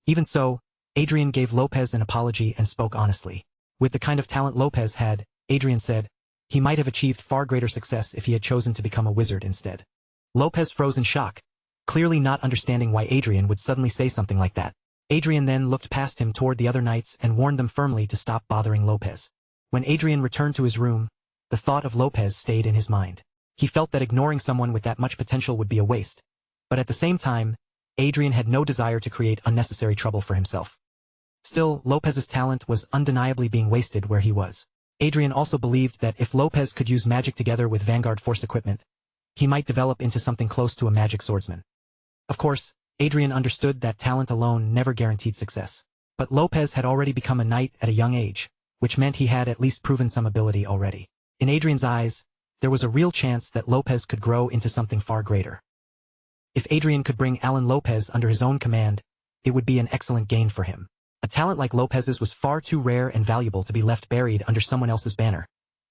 Even so, Adrian gave Lopez an apology and spoke honestly. With the kind of talent Lopez had, Adrian said, he might have achieved far greater success if he had chosen to become a wizard instead. Lopez froze in shock, clearly not understanding why Adrian would suddenly say something like that. Adrian then looked past him toward the other knights and warned them firmly to stop bothering Lopez. When Adrian returned to his room, the thought of Lopez stayed in his mind. He felt that ignoring someone with that much potential would be a waste, but at the same time, Adrian had no desire to create unnecessary trouble for himself. Still, Lopez's talent was undeniably being wasted where he was. Adrian also believed that if Lopez could use magic together with Vanguard Force equipment, he might develop into something close to a magic swordsman. Of course, Adrian understood that talent alone never guaranteed success. But Lopez had already become a knight at a young age, which meant he had at least proven some ability already. In Adrian's eyes, there was a real chance that Lopez could grow into something far greater. If Adrian could bring Alan Lopez under his own command, it would be an excellent gain for him. A talent like Lopez's was far too rare and valuable to be left buried under someone else's banner,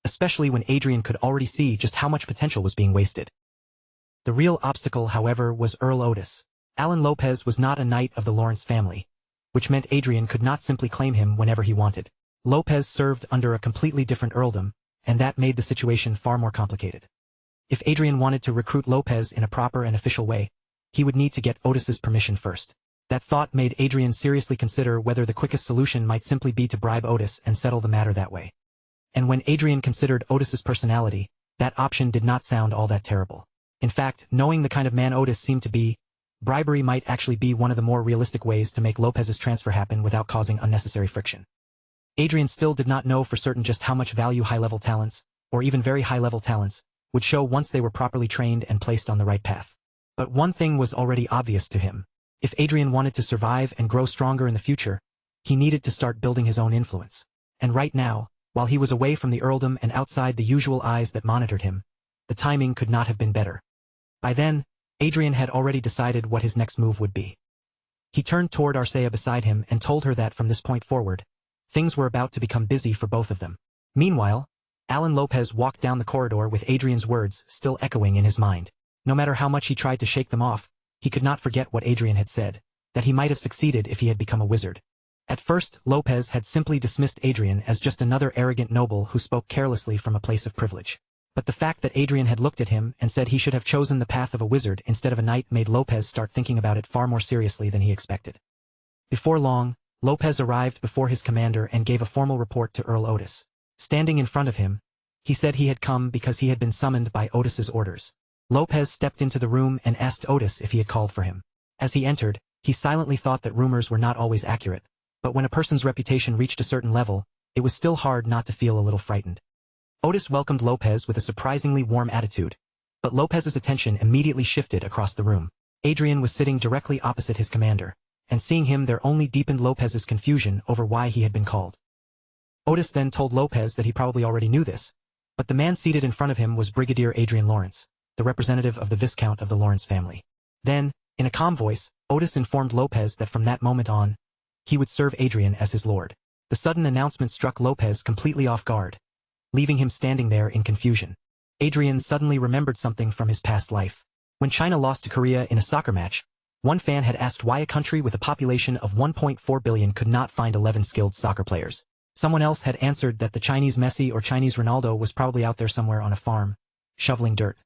especially when Adrian could already see just how much potential was being wasted. The real obstacle, however, was Earl Otis. Alan Lopez was not a knight of the Lawrence family, which meant Adrian could not simply claim him whenever he wanted. Lopez served under a completely different earldom, and that made the situation far more complicated. If Adrian wanted to recruit Lopez in a proper and official way, he would need to get Otis's permission first. That thought made Adrian seriously consider whether the quickest solution might simply be to bribe Otis and settle the matter that way. And when Adrian considered Otis's personality, that option did not sound all that terrible. In fact, knowing the kind of man Otis seemed to be, bribery might actually be one of the more realistic ways to make Lopez's transfer happen without causing unnecessary friction. Adrian still did not know for certain just how much value high-level talents, or even very high-level talents, would show once they were properly trained and placed on the right path. But one thing was already obvious to him. If Adrian wanted to survive and grow stronger in the future, he needed to start building his own influence. And right now, while he was away from the earldom and outside the usual eyes that monitored him, the timing could not have been better. By then, Adrian had already decided what his next move would be. He turned toward Arcea beside him and told her that from this point forward, things were about to become busy for both of them. Meanwhile, Alan Lopez walked down the corridor with Adrian's words still echoing in his mind. No matter how much he tried to shake them off, he could not forget what Adrian had said, that he might have succeeded if he had become a wizard. At first, Lopez had simply dismissed Adrian as just another arrogant noble who spoke carelessly from a place of privilege. But the fact that Adrian had looked at him and said he should have chosen the path of a wizard instead of a knight made Lopez start thinking about it far more seriously than he expected. Before long, Lopez arrived before his commander and gave a formal report to Earl Otis. Standing in front of him, he said he had come because he had been summoned by Otis's orders. Lopez stepped into the room and asked Otis if he had called for him. As he entered, he silently thought that rumors were not always accurate, but when a person's reputation reached a certain level, it was still hard not to feel a little frightened. Otis welcomed Lopez with a surprisingly warm attitude, but Lopez's attention immediately shifted across the room. Adrian was sitting directly opposite his commander, and seeing him there only deepened Lopez's confusion over why he had been called. Otis then told Lopez that he probably already knew this, but the man seated in front of him was Brigadier Adrian Lawrence, the representative of the Viscount of the Lawrence family. Then, in a calm voice, Otis informed Lopez that from that moment on, he would serve Adrian as his lord. The sudden announcement struck Lopez completely off guard, leaving him standing there in confusion. Adrian suddenly remembered something from his past life. When China lost to Korea in a soccer match, one fan had asked why a country with a population of 1.4 billion could not find 11 skilled soccer players. Someone else had answered that the Chinese Messi or Chinese Ronaldo was probably out there somewhere on a farm, shoveling dirt.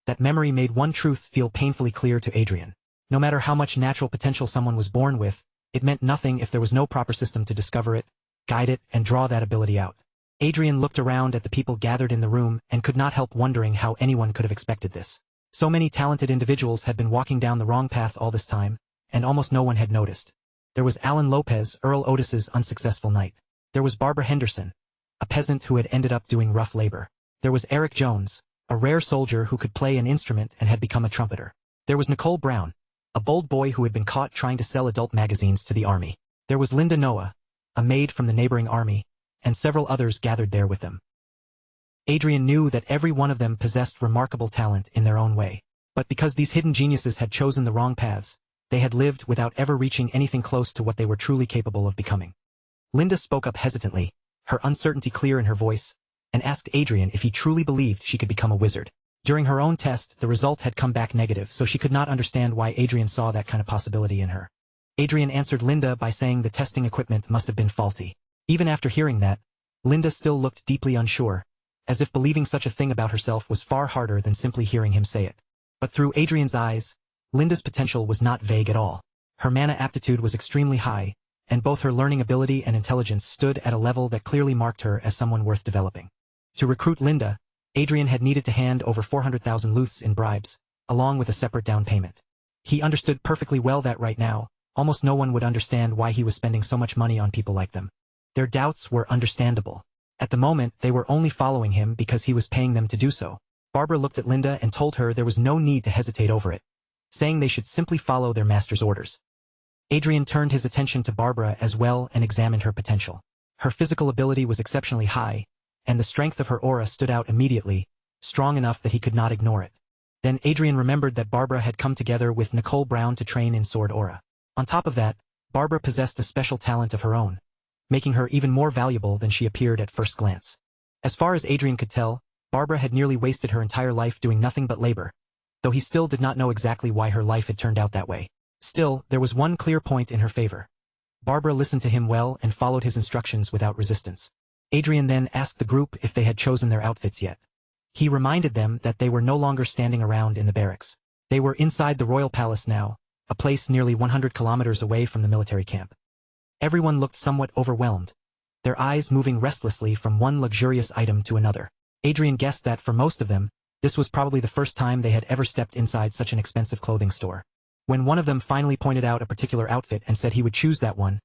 That memory made one truth feel painfully clear to Adrian. No matter how much natural potential someone was born with, it meant nothing if there was no proper system to discover it, guide it, and draw that ability out. Adrian looked around at the people gathered in the room and could not help wondering how anyone could have expected this. So many talented individuals had been walking down the wrong path all this time, and almost no one had noticed. There was Alan Lopez, Earl Otis's unsuccessful knight. There was Barbara Henderson, a peasant who had ended up doing rough labor. There was Eric Jones, a rare soldier who could play an instrument and had become a trumpeter. There was Nicole Brown, a bold boy who had been caught trying to sell adult magazines to the army. There was Linda Noah, a maid from the neighboring army, and several others gathered there with them. Adrian knew that every one of them possessed remarkable talent in their own way. But because these hidden geniuses had chosen the wrong paths, they had lived without ever reaching anything close to what they were truly capable of becoming. Linda spoke up hesitantly, her uncertainty clear in her voice, and asked Adrian if he truly believed she could become a wizard. During her own test, the result had come back negative, so she could not understand why Adrian saw that kind of possibility in her. Adrian answered Linda by saying the testing equipment must have been faulty. Even after hearing that, Linda still looked deeply unsure, as if believing such a thing about herself was far harder than simply hearing him say it. But through Adrian's eyes, Linda's potential was not vague at all. Her mana aptitude was extremely high, and both her learning ability and intelligence stood at a level that clearly marked her as someone worth developing. To recruit Linda, Adrian had needed to hand over 400,000 luths in bribes, along with a separate down payment. He understood perfectly well that right now, almost no one would understand why he was spending so much money on people like them. Their doubts were understandable. At the moment, they were only following him because he was paying them to do so. Barbara looked at Linda and told her there was no need to hesitate over it, saying they should simply follow their master's orders. Adrian turned his attention to Barbara as well and examined her potential. Her physical ability was exceptionally high, and the strength of her aura stood out immediately, strong enough that he could not ignore it. Then Adrian remembered that Barbara had come together with Nicole Brown to train in sword aura. On top of that, Barbara possessed a special talent of her own, making her even more valuable than she appeared at first glance. As far as Adrian could tell, Barbara had nearly wasted her entire life doing nothing but labor, though he still did not know exactly why her life had turned out that way. Still, there was one clear point in her favor. Barbara listened to him well and followed his instructions without resistance. Adrian then asked the group if they had chosen their outfits yet. He reminded them that they were no longer standing around in the barracks. They were inside the royal palace now, a place nearly 100 kilometers away from the military camp. Everyone looked somewhat overwhelmed, their eyes moving restlessly from one luxurious item to another. Adrian guessed that for most of them, this was probably the first time they had ever stepped inside such an expensive clothing store. When one of them finally pointed out a particular outfit and said he would choose that one,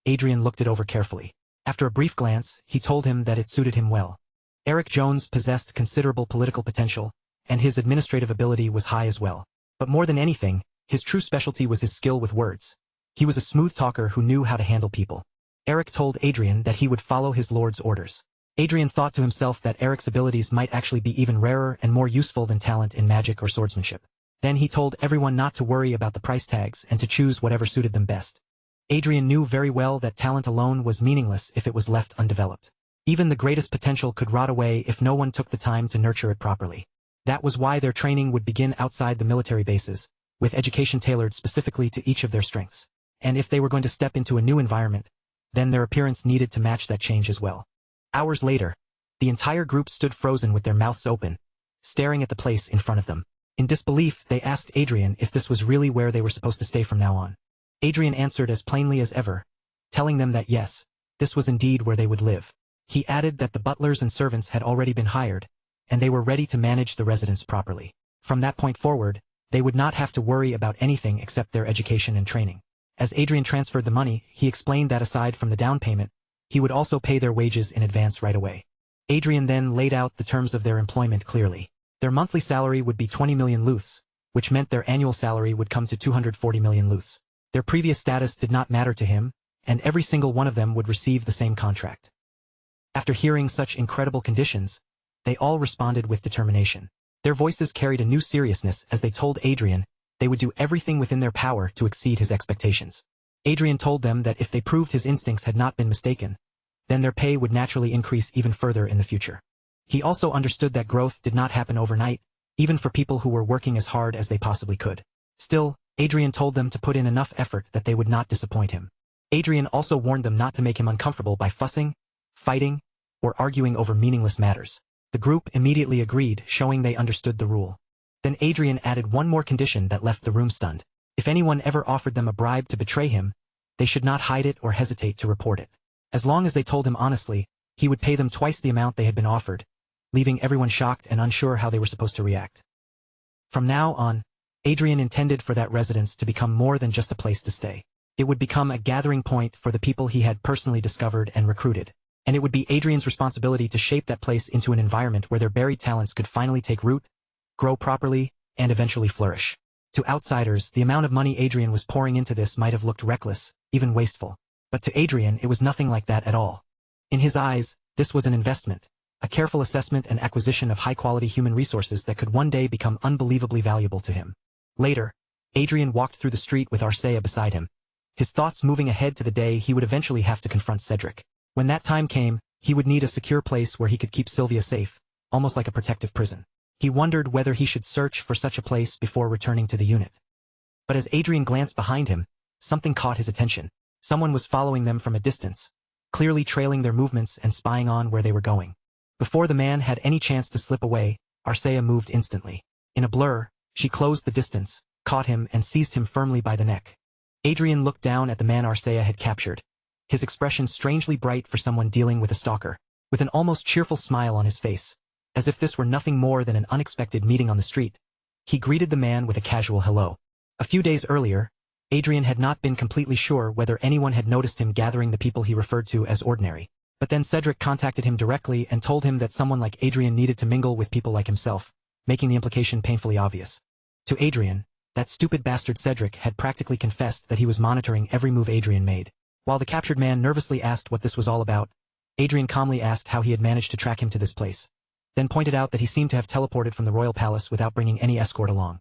Adrian looked it over carefully. After a brief glance, he told him that it suited him well. Eric Jones possessed considerable political potential, and his administrative ability was high as well. But more than anything, his true specialty was his skill with words. He was a smooth talker who knew how to handle people. Eric told Adrian that he would follow his lord's orders. Adrian thought to himself that Eric's abilities might actually be even rarer and more useful than talent in magic or swordsmanship. Then he told everyone not to worry about the price tags and to choose whatever suited them best. Adrian knew very well that talent alone was meaningless if it was left undeveloped. Even the greatest potential could rot away if no one took the time to nurture it properly. That was why their training would begin outside the military bases, with education tailored specifically to each of their strengths. And if they were going to step into a new environment, then their appearance needed to match that change as well. Hours later, the entire group stood frozen with their mouths open, staring at the place in front of them. In disbelief, they asked Adrian if this was really where they were supposed to stay from now on. Adrian answered as plainly as ever, telling them that yes, this was indeed where they would live. He added that the butlers and servants had already been hired, and they were ready to manage the residence properly. From that point forward, they would not have to worry about anything except their education and training. As Adrian transferred the money, he explained that aside from the down payment, he would also pay their wages in advance right away. Adrian then laid out the terms of their employment clearly. Their monthly salary would be 20 million luths, which meant their annual salary would come to 240 million luths. Their previous status did not matter to him, and every single one of them would receive the same contract. After hearing such incredible conditions, they all responded with determination. Their voices carried a new seriousness as they told Adrian they would do everything within their power to exceed his expectations. Adrian told them that if they proved his instincts had not been mistaken, then their pay would naturally increase even further in the future. He also understood that growth did not happen overnight, even for people who were working as hard as they possibly could. Still, Adrian told them to put in enough effort that they would not disappoint him. Adrian also warned them not to make him uncomfortable by fussing, fighting, or arguing over meaningless matters. The group immediately agreed, showing they understood the rule. Then Adrian added one more condition that left the room stunned. If anyone ever offered them a bribe to betray him, they should not hide it or hesitate to report it. As long as they told him honestly, he would pay them twice the amount they had been offered, leaving everyone shocked and unsure how they were supposed to react. From now on, Adrian intended for that residence to become more than just a place to stay. It would become a gathering point for the people he had personally discovered and recruited. And it would be Adrian's responsibility to shape that place into an environment where their buried talents could finally take root, grow properly, and eventually flourish. To outsiders, the amount of money Adrian was pouring into this might have looked reckless, even wasteful. But to Adrian, it was nothing like that at all. In his eyes, this was an investment, a careful assessment and acquisition of high-quality human resources that could one day become unbelievably valuable to him. Later, Adrian walked through the street with Arcea beside him, his thoughts moving ahead to the day he would eventually have to confront Cedric. When that time came, he would need a secure place where he could keep Sylvia safe, almost like a protective prison. He wondered whether he should search for such a place before returning to the unit. But as Adrian glanced behind him, something caught his attention. Someone was following them from a distance, clearly trailing their movements and spying on where they were going. Before the man had any chance to slip away, Arcea moved instantly. In a blur, she closed the distance, caught him and seized him firmly by the neck. Adrian looked down at the man Arcea had captured, his expression strangely bright for someone dealing with a stalker, with an almost cheerful smile on his face. As if this were nothing more than an unexpected meeting on the street, he greeted the man with a casual hello. A few days earlier, Adrian had not been completely sure whether anyone had noticed him gathering the people he referred to as ordinary. But then Cedric contacted him directly and told him that someone like Adrian needed to mingle with people like himself, making the implication painfully obvious. To Adrian, that stupid bastard Cedric had practically confessed that he was monitoring every move Adrian made. While the captured man nervously asked what this was all about, Adrian calmly asked how he had managed to track him to this place, then pointed out that he seemed to have teleported from the royal palace without bringing any escort along.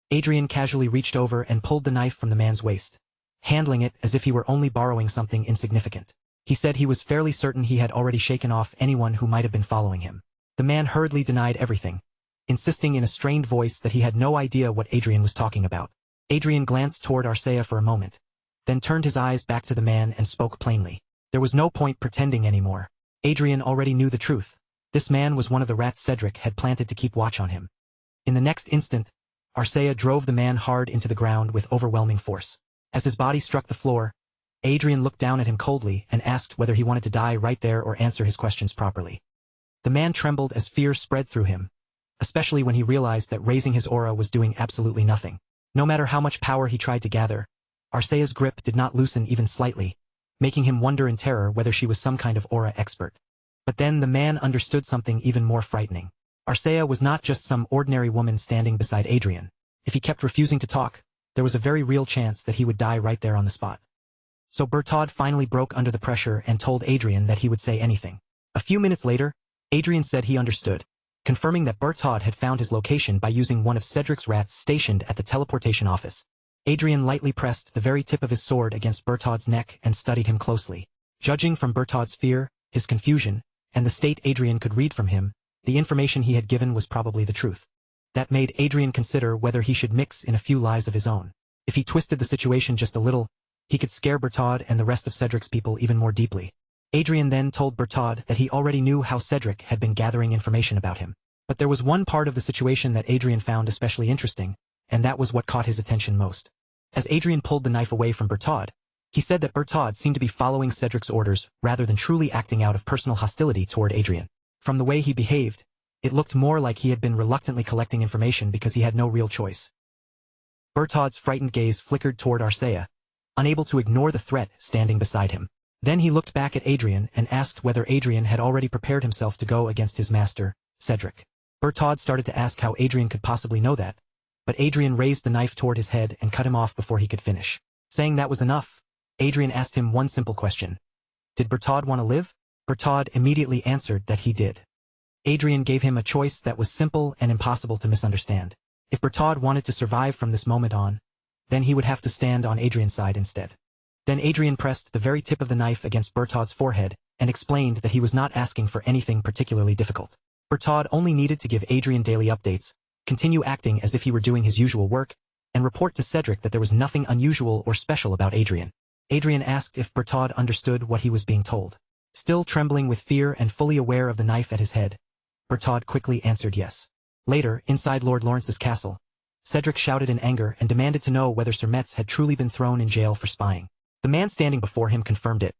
Adrian casually reached over and pulled the knife from the man's waist, handling it as if he were only borrowing something insignificant. He said he was fairly certain he had already shaken off anyone who might have been following him. The man hurriedly denied everything, insisting in a strained voice that he had no idea what Adrian was talking about. Adrian glanced toward Arcea for a moment, then turned his eyes back to the man and spoke plainly. There was no point pretending anymore. Adrian already knew the truth. This man was one of the rats Cedric had planted to keep watch on him. In the next instant, Arcea drove the man hard into the ground with overwhelming force. As his body struck the floor, Adrian looked down at him coldly and asked whether he wanted to die right there or answer his questions properly. The man trembled as fear spread through him, especially when he realized that raising his aura was doing absolutely nothing. No matter how much power he tried to gather, Arcea's grip did not loosen even slightly, making him wonder in terror whether she was some kind of aura expert. But then the man understood something even more frightening. Arcea was not just some ordinary woman standing beside Adrian. If he kept refusing to talk, there was a very real chance that he would die right there on the spot. So Berthaud finally broke under the pressure and told Adrian that he would say anything. A few minutes later, Adrian said he understood, confirming that Berthaud had found his location by using one of Cedric's rats stationed at the teleportation office. Adrian lightly pressed the very tip of his sword against Berthaud's neck and studied him closely. Judging from Berthaud's fear, his confusion, and the state Adrian could read from him, the information he had given was probably the truth. That made Adrian consider whether he should mix in a few lies of his own. If he twisted the situation just a little, he could scare Berthaud and the rest of Cedric's people even more deeply. Adrian then told Berthaud that he already knew how Cedric had been gathering information about him. But there was one part of the situation that Adrian found especially interesting, and that was what caught his attention most. As Adrian pulled the knife away from Berthaud, he said that Berthaud seemed to be following Cedric's orders rather than truly acting out of personal hostility toward Adrian. From the way he behaved, it looked more like he had been reluctantly collecting information because he had no real choice. Berthaud's frightened gaze flickered toward Arcea, unable to ignore the threat standing beside him. Then he looked back at Adrian and asked whether Adrian had already prepared himself to go against his master, Cedric. Berthaud started to ask how Adrian could possibly know that, but Adrian raised the knife toward his head and cut him off before he could finish. Saying that was enough, Adrian asked him one simple question. Did Berthaud want to live? Berthaud immediately answered that he did. Adrian gave him a choice that was simple and impossible to misunderstand. If Berthaud wanted to survive from this moment on, then he would have to stand on Adrian's side instead. Then Adrian pressed the very tip of the knife against Berthaud's forehead and explained that he was not asking for anything particularly difficult. Berthaud only needed to give Adrian daily updates, continue acting as if he were doing his usual work, and report to Cedric that there was nothing unusual or special about Adrian. Adrian asked if Berthaud understood what he was being told. Still trembling with fear and fully aware of the knife at his head, Berthaud quickly answered yes. Later, inside Lord Lawrence's castle, Cedric shouted in anger and demanded to know whether Sir Metz had truly been thrown in jail for spying. The man standing before him confirmed it,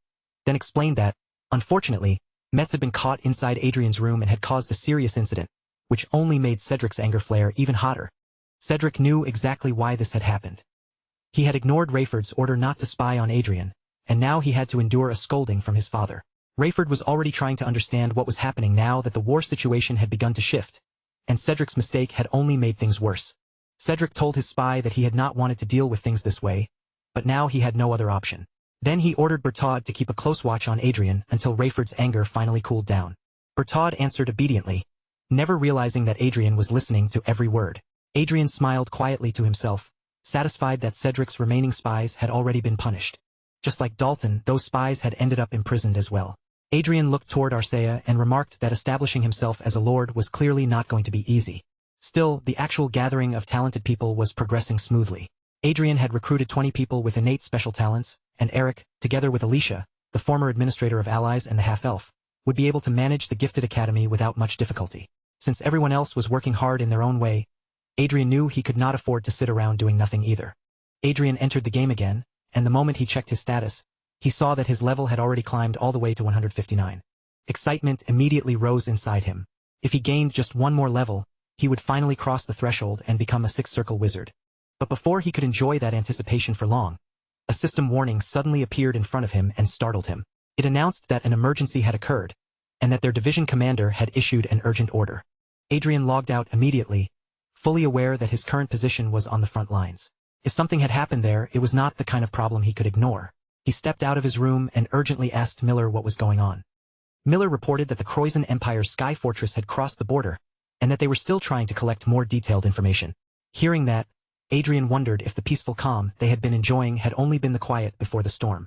then explained that, unfortunately, Metz had been caught inside Adrian's room and had caused a serious incident, which only made Cedric's anger flare even hotter. Cedric knew exactly why this had happened. He had ignored Rayford's order not to spy on Adrian, and now he had to endure a scolding from his father. Rayford was already trying to understand what was happening now that the war situation had begun to shift, and Cedric's mistake had only made things worse. Cedric told his spy that he had not wanted to deal with things this way, but now he had no other option. Then he ordered Berthaud to keep a close watch on Adrian until Rayford's anger finally cooled down. Berthaud answered obediently, never realizing that Adrian was listening to every word. Adrian smiled quietly to himself, satisfied that Cedric's remaining spies had already been punished. Just like Dalton, those spies had ended up imprisoned as well. Adrian looked toward Arcea and remarked that establishing himself as a lord was clearly not going to be easy. Still, the actual gathering of talented people was progressing smoothly. Adrian had recruited 20 people with innate special talents, and Eric, together with Alicia, the former administrator of Allies and the half-elf, would be able to manage the gifted academy without much difficulty. Since everyone else was working hard in their own way, Adrian knew he could not afford to sit around doing nothing either. Adrian entered the game again, and the moment he checked his status, he saw that his level had already climbed all the way to 159. Excitement immediately rose inside him. If he gained just one more level, he would finally cross the threshold and become a six-circle wizard. But before he could enjoy that anticipation for long, a system warning suddenly appeared in front of him and startled him. It announced that an emergency had occurred, and that their division commander had issued an urgent order. Adrian logged out immediately, fully aware that his current position was on the front lines. If something had happened there, it was not the kind of problem he could ignore. He stepped out of his room and urgently asked Miller what was going on. Miller reported that the Croizen Empire's sky fortress had crossed the border, and that they were still trying to collect more detailed information. Hearing that, Adrian wondered if the peaceful calm they had been enjoying had only been the quiet before the storm.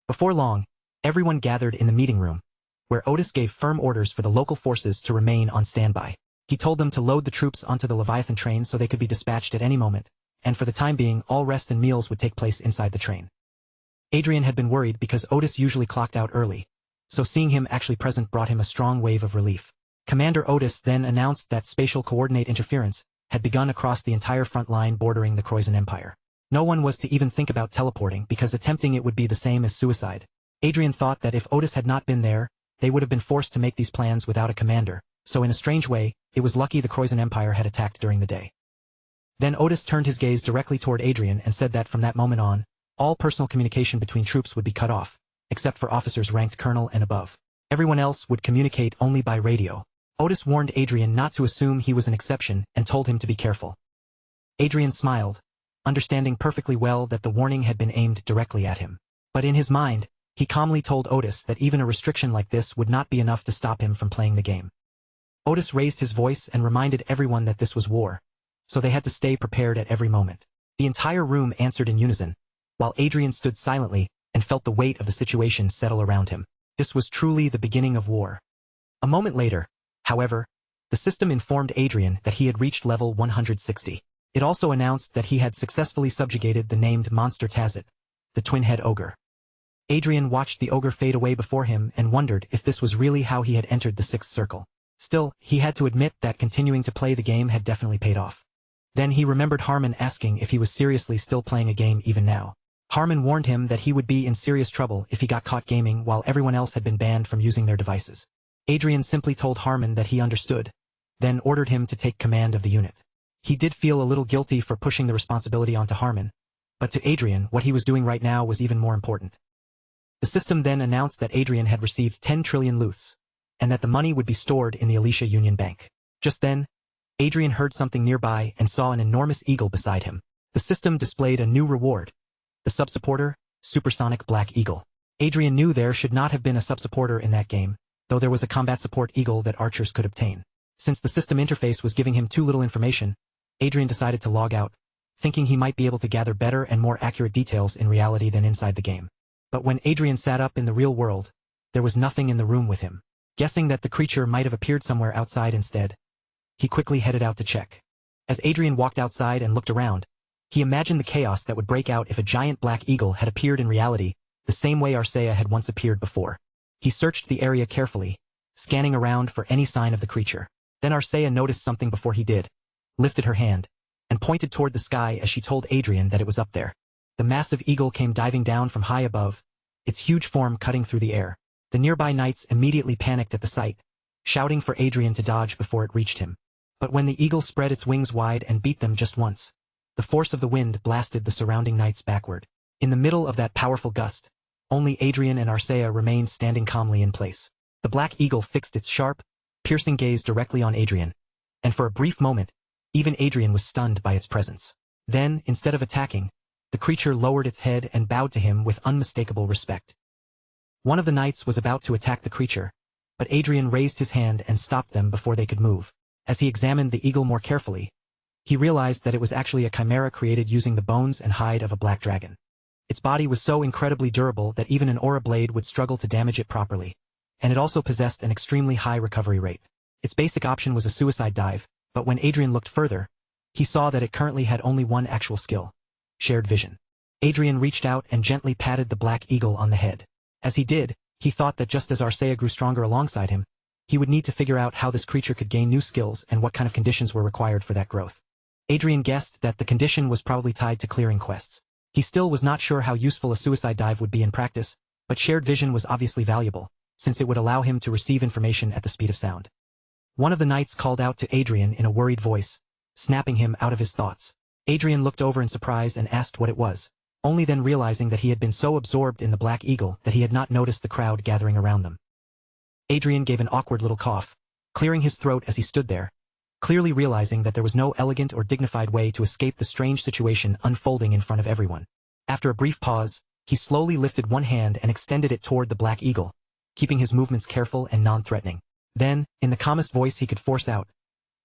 Before long, everyone gathered in the meeting room, where Otis gave firm orders for the local forces to remain on standby. He told them to load the troops onto the Leviathan train so they could be dispatched at any moment, and for the time being all rest and meals would take place inside the train. Adrian had been worried because Otis usually clocked out early, so seeing him actually present brought him a strong wave of relief. Commander Otis then announced that spatial coordinate interference had begun across the entire front line bordering the Croizen Empire. No one was to even think about teleporting because attempting it would be the same as suicide. Adrian thought that if Otis had not been there, they would have been forced to make these plans without a commander, so in a strange way, it was lucky the Croizen Empire had attacked during the day. Then Otis turned his gaze directly toward Adrian and said that from that moment on, all personal communication between troops would be cut off, except for officers ranked colonel and above. Everyone else would communicate only by radio. Otis warned Adrian not to assume he was an exception and told him to be careful. Adrian smiled, understanding perfectly well that the warning had been aimed directly at him. But in his mind, he calmly told Otis that even a restriction like this would not be enough to stop him from playing the game. Otis raised his voice and reminded everyone that this was war, so they had to stay prepared at every moment. The entire room answered in unison, while Adrian stood silently and felt the weight of the situation settle around him. This was truly the beginning of war. A moment later, however, the system informed Adrian that he had reached level 160. It also announced that he had successfully subjugated the named monster Tazit, the twin-head ogre. Adrian watched the ogre fade away before him and wondered if this was really how he had entered the sixth circle. Still, he had to admit that continuing to play the game had definitely paid off. Then he remembered Harmon asking if he was seriously still playing a game even now. Harmon warned him that he would be in serious trouble if he got caught gaming while everyone else had been banned from using their devices. Adrian simply told Harmon that he understood, then ordered him to take command of the unit. He did feel a little guilty for pushing the responsibility onto Harmon, but to Adrian what he was doing right now was even more important. The system then announced that Adrian had received 10 trillion luths, and that the money would be stored in the Alicia Union Bank. Just then, Adrian heard something nearby and saw an enormous eagle beside him. The system displayed a new reward, the sub-supporter, Supersonic Black Eagle. Adrian knew there should not have been a sub-supporter in that game, though there was a combat support eagle that archers could obtain. Since the system interface was giving him too little information, Adrian decided to log out, thinking he might be able to gather better and more accurate details in reality than inside the game. But when Adrian sat up in the real world, there was nothing in the room with him. Guessing that the creature might have appeared somewhere outside instead, he quickly headed out to check. As Adrian walked outside and looked around, he imagined the chaos that would break out if a giant black eagle had appeared in reality, the same way Arcea had once appeared before. He searched the area carefully, scanning around for any sign of the creature. Then Arcea noticed something before he did, lifted her hand, and pointed toward the sky as she told Adrian that it was up there. The massive eagle came diving down from high above, its huge form cutting through the air. The nearby knights immediately panicked at the sight, shouting for Adrian to dodge before it reached him. But when the eagle spread its wings wide and beat them just once, the force of the wind blasted the surrounding knights backward. In the middle of that powerful gust, only Adrian and Arcea remained standing calmly in place. The black eagle fixed its sharp, piercing gaze directly on Adrian, and for a brief moment, even Adrian was stunned by its presence. Then, instead of attacking, the creature lowered its head and bowed to him with unmistakable respect. One of the knights was about to attack the creature, but Adrian raised his hand and stopped them before they could move. As he examined the eagle more carefully, he realized that it was actually a chimera created using the bones and hide of a black dragon. Its body was so incredibly durable that even an aura blade would struggle to damage it properly, and it also possessed an extremely high recovery rate. Its basic option was a suicide dive, but when Adrian looked further, he saw that it currently had only one actual skill: shared vision. Adrian reached out and gently patted the black eagle on the head. As he did, he thought that just as Arcea grew stronger alongside him, he would need to figure out how this creature could gain new skills and what kind of conditions were required for that growth. Adrian guessed that the condition was probably tied to clearing quests. He still was not sure how useful a suicide dive would be in practice, but shared vision was obviously valuable, since it would allow him to receive information at the speed of sound. One of the knights called out to Adrian in a worried voice, snapping him out of his thoughts. Adrian looked over in surprise and asked what it was, only then realizing that he had been so absorbed in the black eagle that he had not noticed the crowd gathering around them. Adrian gave an awkward little cough, clearing his throat as he stood there, clearly realizing that there was no elegant or dignified way to escape the strange situation unfolding in front of everyone. After a brief pause, he slowly lifted one hand and extended it toward the black eagle, keeping his movements careful and non-threatening. Then, in the calmest voice he could force out,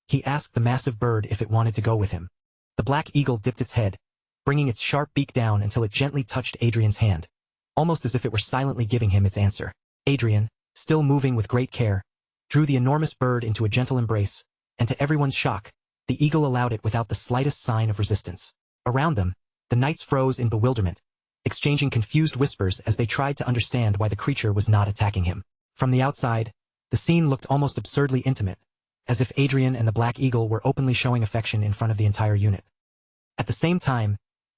he asked the massive bird if it wanted to go with him. The black eagle dipped its head, bringing its sharp beak down until it gently touched Adrian's hand, almost as if it were silently giving him its answer. Adrian, still moving with great care, drew the enormous bird into a gentle embrace, and to everyone's shock, the eagle allowed it without the slightest sign of resistance. Around them, the knights froze in bewilderment, exchanging confused whispers as they tried to understand why the creature was not attacking him. From the outside, the scene looked almost absurdly intimate, as if Adrian and the Black Eagle were openly showing affection in front of the entire unit. At the same time,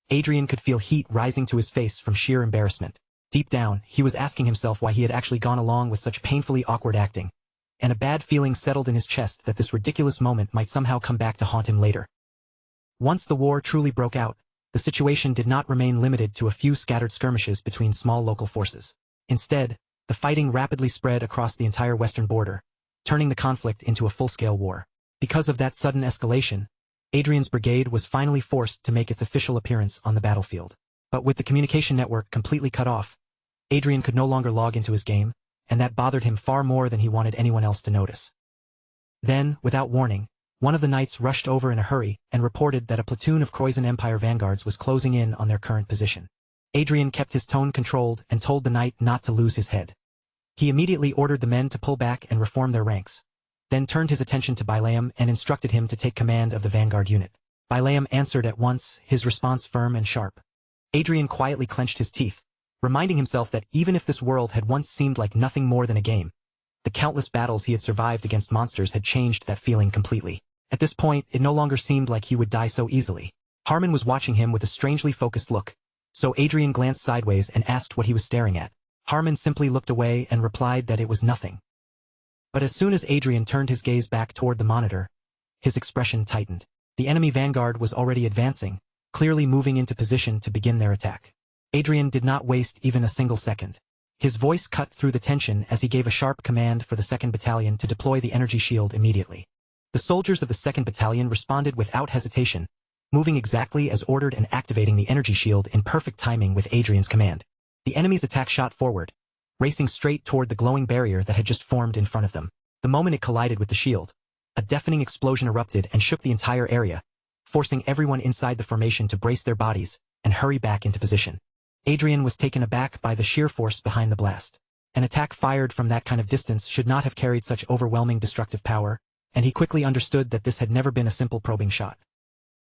Adrian could feel heat rising to his face from sheer embarrassment. Deep down, he was asking himself why he had actually gone along with such painfully awkward acting, and a bad feeling settled in his chest that this ridiculous moment might somehow come back to haunt him later. Once the war truly broke out, the situation did not remain limited to a few scattered skirmishes between small local forces. Instead, the fighting rapidly spread across the entire western border, turning the conflict into a full-scale war. Because of that sudden escalation, Adrian's brigade was finally forced to make its official appearance on the battlefield. But with the communication network completely cut off, Adrian could no longer log into his game, and that bothered him far more than he wanted anyone else to notice. Then, without warning, one of the knights rushed over in a hurry and reported that a platoon of Croizon Empire vanguards was closing in on their current position. Adrian kept his tone controlled and told the knight not to lose his head. He immediately ordered the men to pull back and reform their ranks, then turned his attention to Bileam and instructed him to take command of the vanguard unit. Bileam answered at once, his response firm and sharp. Adrian quietly clenched his teeth, reminding himself that even if this world had once seemed like nothing more than a game, the countless battles he had survived against monsters had changed that feeling completely. At this point, it no longer seemed like he would die so easily. Harmon was watching him with a strangely focused look, so Adrian glanced sideways and asked what he was staring at. Harmon simply looked away and replied that it was nothing. But as soon as Adrian turned his gaze back toward the monitor, his expression tightened. The enemy vanguard was already advancing, clearly moving into position to begin their attack. Adrian did not waste even a single second. His voice cut through the tension as he gave a sharp command for the 2nd Battalion to deploy the energy shield immediately. The soldiers of the 2nd Battalion responded without hesitation, moving exactly as ordered and activating the energy shield in perfect timing with Adrian's command. The enemy's attack shot forward, racing straight toward the glowing barrier that had just formed in front of them. The moment it collided with the shield, a deafening explosion erupted and shook the entire area, forcing everyone inside the formation to brace their bodies and hurry back into position. Adrian was taken aback by the sheer force behind the blast. An attack fired from that kind of distance should not have carried such overwhelming destructive power, and he quickly understood that this had never been a simple probing shot.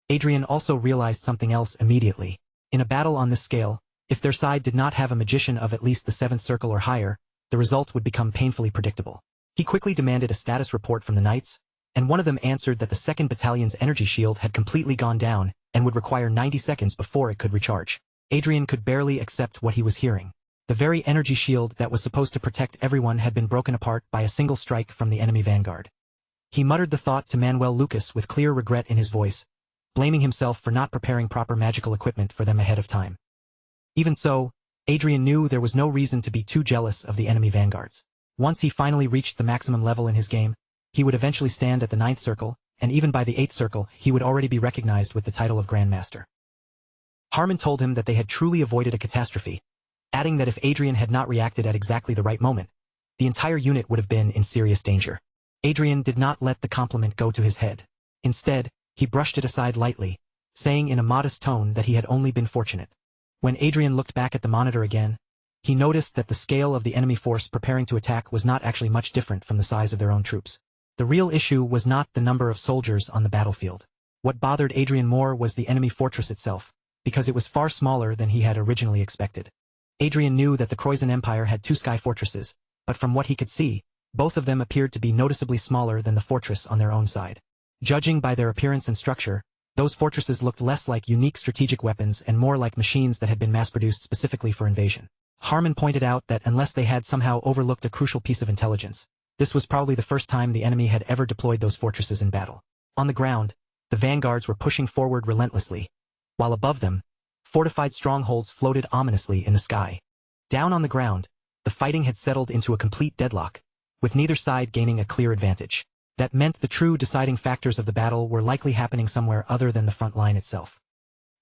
Adrian also realized something else immediately. In a battle on this scale, if their side did not have a magician of at least the 7th circle or higher, the result would become painfully predictable. He quickly demanded a status report from the knights, and one of them answered that the 2nd Battalion's energy shield had completely gone down and would require 90 seconds before it could recharge. Adrian could barely accept what he was hearing. The very energy shield that was supposed to protect everyone had been broken apart by a single strike from the enemy vanguard. He muttered the thought to Manuel Lucas with clear regret in his voice, blaming himself for not preparing proper magical equipment for them ahead of time. Even so, Adrian knew there was no reason to be too jealous of the enemy vanguards. Once he finally reached the maximum level in his game, he would eventually stand at the 9th circle, and even by the 8th circle he would already be recognized with the title of Grandmaster. Harmon told him that they had truly avoided a catastrophe, adding that if Adrian had not reacted at exactly the right moment, the entire unit would have been in serious danger. Adrian did not let the compliment go to his head. Instead, he brushed it aside lightly, saying in a modest tone that he had only been fortunate. When Adrian looked back at the monitor again, he noticed that the scale of the enemy force preparing to attack was not actually much different from the size of their own troops. The real issue was not the number of soldiers on the battlefield. What bothered Adrian more was the enemy fortress itself, because it was far smaller than he had originally expected. Adrian knew that the Croizon Empire had 2 sky fortresses, but from what he could see, both of them appeared to be noticeably smaller than the fortress on their own side. Judging by their appearance and structure, those fortresses looked less like unique strategic weapons and more like machines that had been mass-produced specifically for invasion. Harmon pointed out that unless they had somehow overlooked a crucial piece of intelligence, this was probably the first time the enemy had ever deployed those fortresses in battle. On the ground, the vanguards were pushing forward relentlessly, while above them, fortified strongholds floated ominously in the sky. Down on the ground, the fighting had settled into a complete deadlock, with neither side gaining a clear advantage. That meant the true deciding factors of the battle were likely happening somewhere other than the front line itself.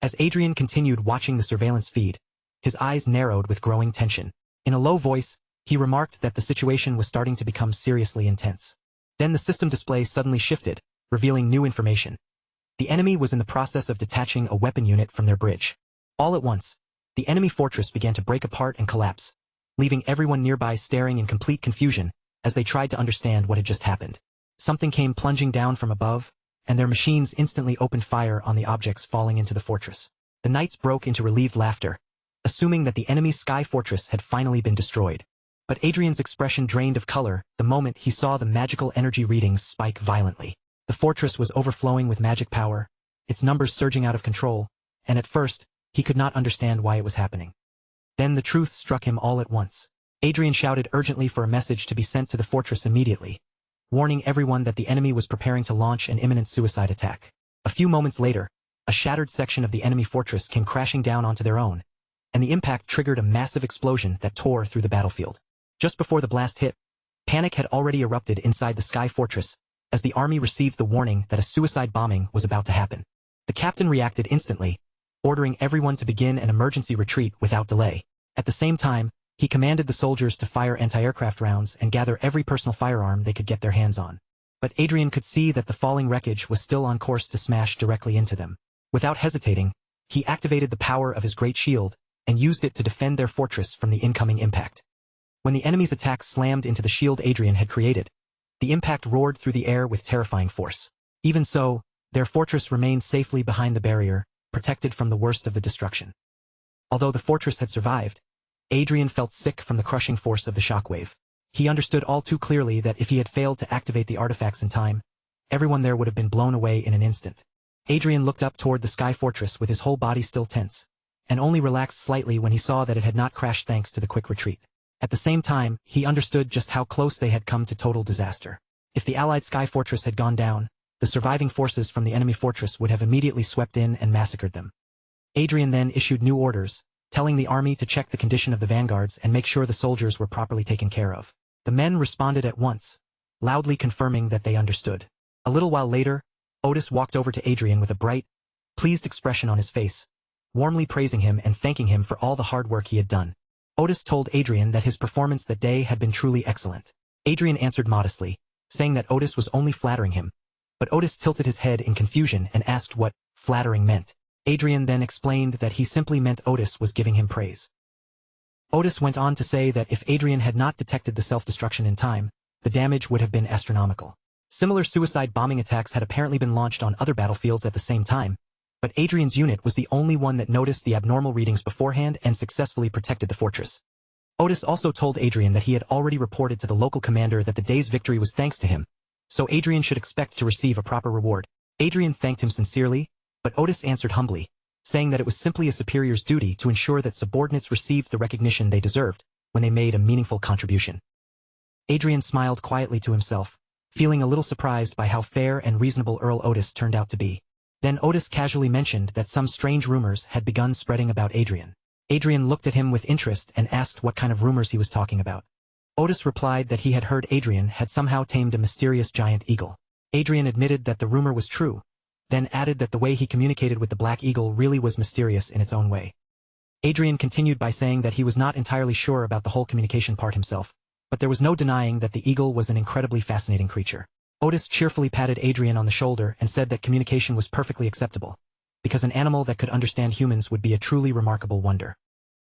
As Adrian continued watching the surveillance feed, his eyes narrowed with growing tension. In a low voice, he remarked that the situation was starting to become seriously intense. Then the system display suddenly shifted, revealing new information. The enemy was in the process of detaching a weapon unit from their bridge. All at once, the enemy fortress began to break apart and collapse, leaving everyone nearby staring in complete confusion as they tried to understand what had just happened. Something came plunging down from above, and their machines instantly opened fire on the objects falling into the fortress. The knights broke into relieved laughter, assuming that the enemy's sky fortress had finally been destroyed. But Adrian's expression drained of color the moment he saw the magical energy readings spike violently. The fortress was overflowing with magic power, its numbers surging out of control, and at first, he could not understand why it was happening. Then the truth struck him all at once. Adrian shouted urgently for a message to be sent to the fortress immediately, warning everyone that the enemy was preparing to launch an imminent suicide attack. A few moments later, a shattered section of the enemy fortress came crashing down onto their own, and the impact triggered a massive explosion that tore through the battlefield. Just before the blast hit, panic had already erupted inside the sky fortress, as the army received the warning that a suicide bombing was about to happen. The captain reacted instantly, ordering everyone to begin an emergency retreat without delay. At the same time, he commanded the soldiers to fire anti-aircraft rounds and gather every personal firearm they could get their hands on. But Adrian could see that the falling wreckage was still on course to smash directly into them. Without hesitating, he activated the power of his great shield and used it to defend their fortress from the incoming impact. When the enemy's attack slammed into the shield Adrian had created, the impact roared through the air with terrifying force. Even so, their fortress remained safely behind the barrier, protected from the worst of the destruction. Although the fortress had survived, Adrian felt sick from the crushing force of the shockwave. He understood all too clearly that if he had failed to activate the artifacts in time, everyone there would have been blown away in an instant. Adrian looked up toward the sky fortress with his whole body still tense, and only relaxed slightly when he saw that it had not crashed thanks to the quick retreat. At the same time, he understood just how close they had come to total disaster. If the allied sky fortress had gone down, the surviving forces from the enemy fortress would have immediately swept in and massacred them. Adrian then issued new orders, telling the army to check the condition of the vanguards and make sure the soldiers were properly taken care of. The men responded at once, loudly confirming that they understood. A little while later, Otis walked over to Adrian with a bright, pleased expression on his face, warmly praising him and thanking him for all the hard work he had done. Otis told Adrian that his performance that day had been truly excellent. Adrian answered modestly, saying that Otis was only flattering him, but Otis tilted his head in confusion and asked what flattering meant. Adrian then explained that he simply meant Otis was giving him praise. Otis went on to say that if Adrian had not detected the self-destruction in time, the damage would have been astronomical. Similar suicide bombing attacks had apparently been launched on other battlefields at the same time, but Adrian's unit was the only one that noticed the abnormal readings beforehand and successfully protected the fortress. Otis also told Adrian that he had already reported to the local commander that the day's victory was thanks to him, so Adrian should expect to receive a proper reward. Adrian thanked him sincerely, but Otis answered humbly, saying that it was simply a superior's duty to ensure that subordinates received the recognition they deserved when they made a meaningful contribution. Adrian smiled quietly to himself, feeling a little surprised by how fair and reasonable Earl Otis turned out to be. Then Otis casually mentioned that some strange rumors had begun spreading about Adrian. Adrian looked at him with interest and asked what kind of rumors he was talking about. Otis replied that he had heard Adrian had somehow tamed a mysterious giant eagle. Adrian admitted that the rumor was true, then added that the way he communicated with the black eagle really was mysterious in its own way. Adrian continued by saying that he was not entirely sure about the whole communication part himself, but there was no denying that the eagle was an incredibly fascinating creature. Otis cheerfully patted Adrian on the shoulder and said that communication was perfectly acceptable, because an animal that could understand humans would be a truly remarkable wonder.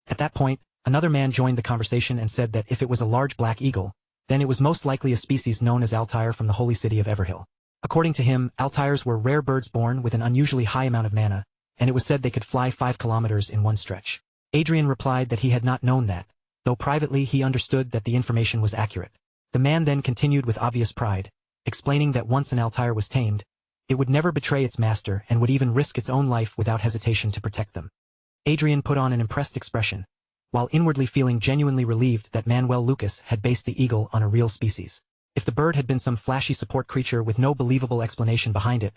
At that point, another man joined the conversation and said that if it was a large black eagle, then it was most likely a species known as Altair from the holy city of Everhill. According to him, Altairs were rare birds born with an unusually high amount of mana, and it was said they could fly 5 kilometers in one stretch. Adrian replied that he had not known that, though privately he understood that the information was accurate. The man then continued with obvious pride, explaining that once an Altair was tamed, it would never betray its master and would even risk its own life without hesitation to protect them. Adrian put on an impressed expression, while inwardly feeling genuinely relieved that Manuel Lucas had based the eagle on a real species. If the bird had been some flashy support creature with no believable explanation behind it,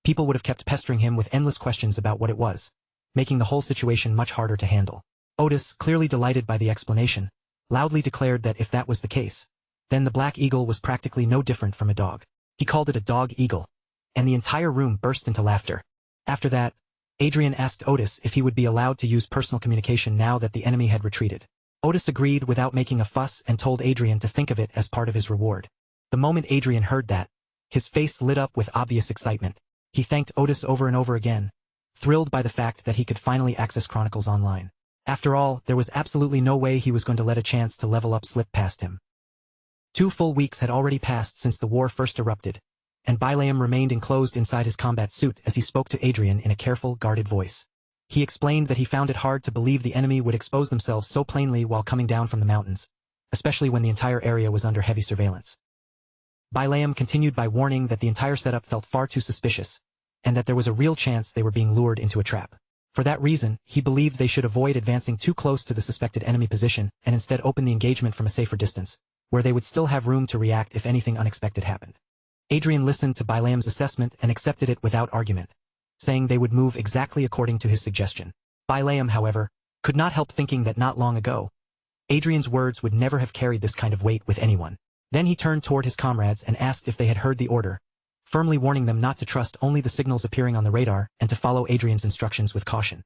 people would have kept pestering him with endless questions about what it was, making the whole situation much harder to handle. Otis, clearly delighted by the explanation, loudly declared that if that was the case, then the black eagle was practically no different from a dog. He called it a dog eagle, and the entire room burst into laughter. After that, Adrian asked Otis if he would be allowed to use personal communication now that the enemy had retreated. Otis agreed without making a fuss and told Adrian to think of it as part of his reward. The moment Adrian heard that, his face lit up with obvious excitement. He thanked Otis over and over again, thrilled by the fact that he could finally access Chronicles online. After all, there was absolutely no way he was going to let a chance to level up slip past him. 2 full weeks had already passed since the war first erupted, and Bilaam remained enclosed inside his combat suit as he spoke to Adrian in a careful, guarded voice. He explained that he found it hard to believe the enemy would expose themselves so plainly while coming down from the mountains, especially when the entire area was under heavy surveillance. Bilaam continued by warning that the entire setup felt far too suspicious, and that there was a real chance they were being lured into a trap. For that reason, he believed they should avoid advancing too close to the suspected enemy position and instead open the engagement from a safer distance, where they would still have room to react if anything unexpected happened. Adrian listened to Bilaam's assessment and accepted it without argument, saying they would move exactly according to his suggestion. Bilaam, however, could not help thinking that not long ago, Adrian's words would never have carried this kind of weight with anyone. Then he turned toward his comrades and asked if they had heard the order, firmly warning them not to trust only the signals appearing on the radar and to follow Adrian's instructions with caution.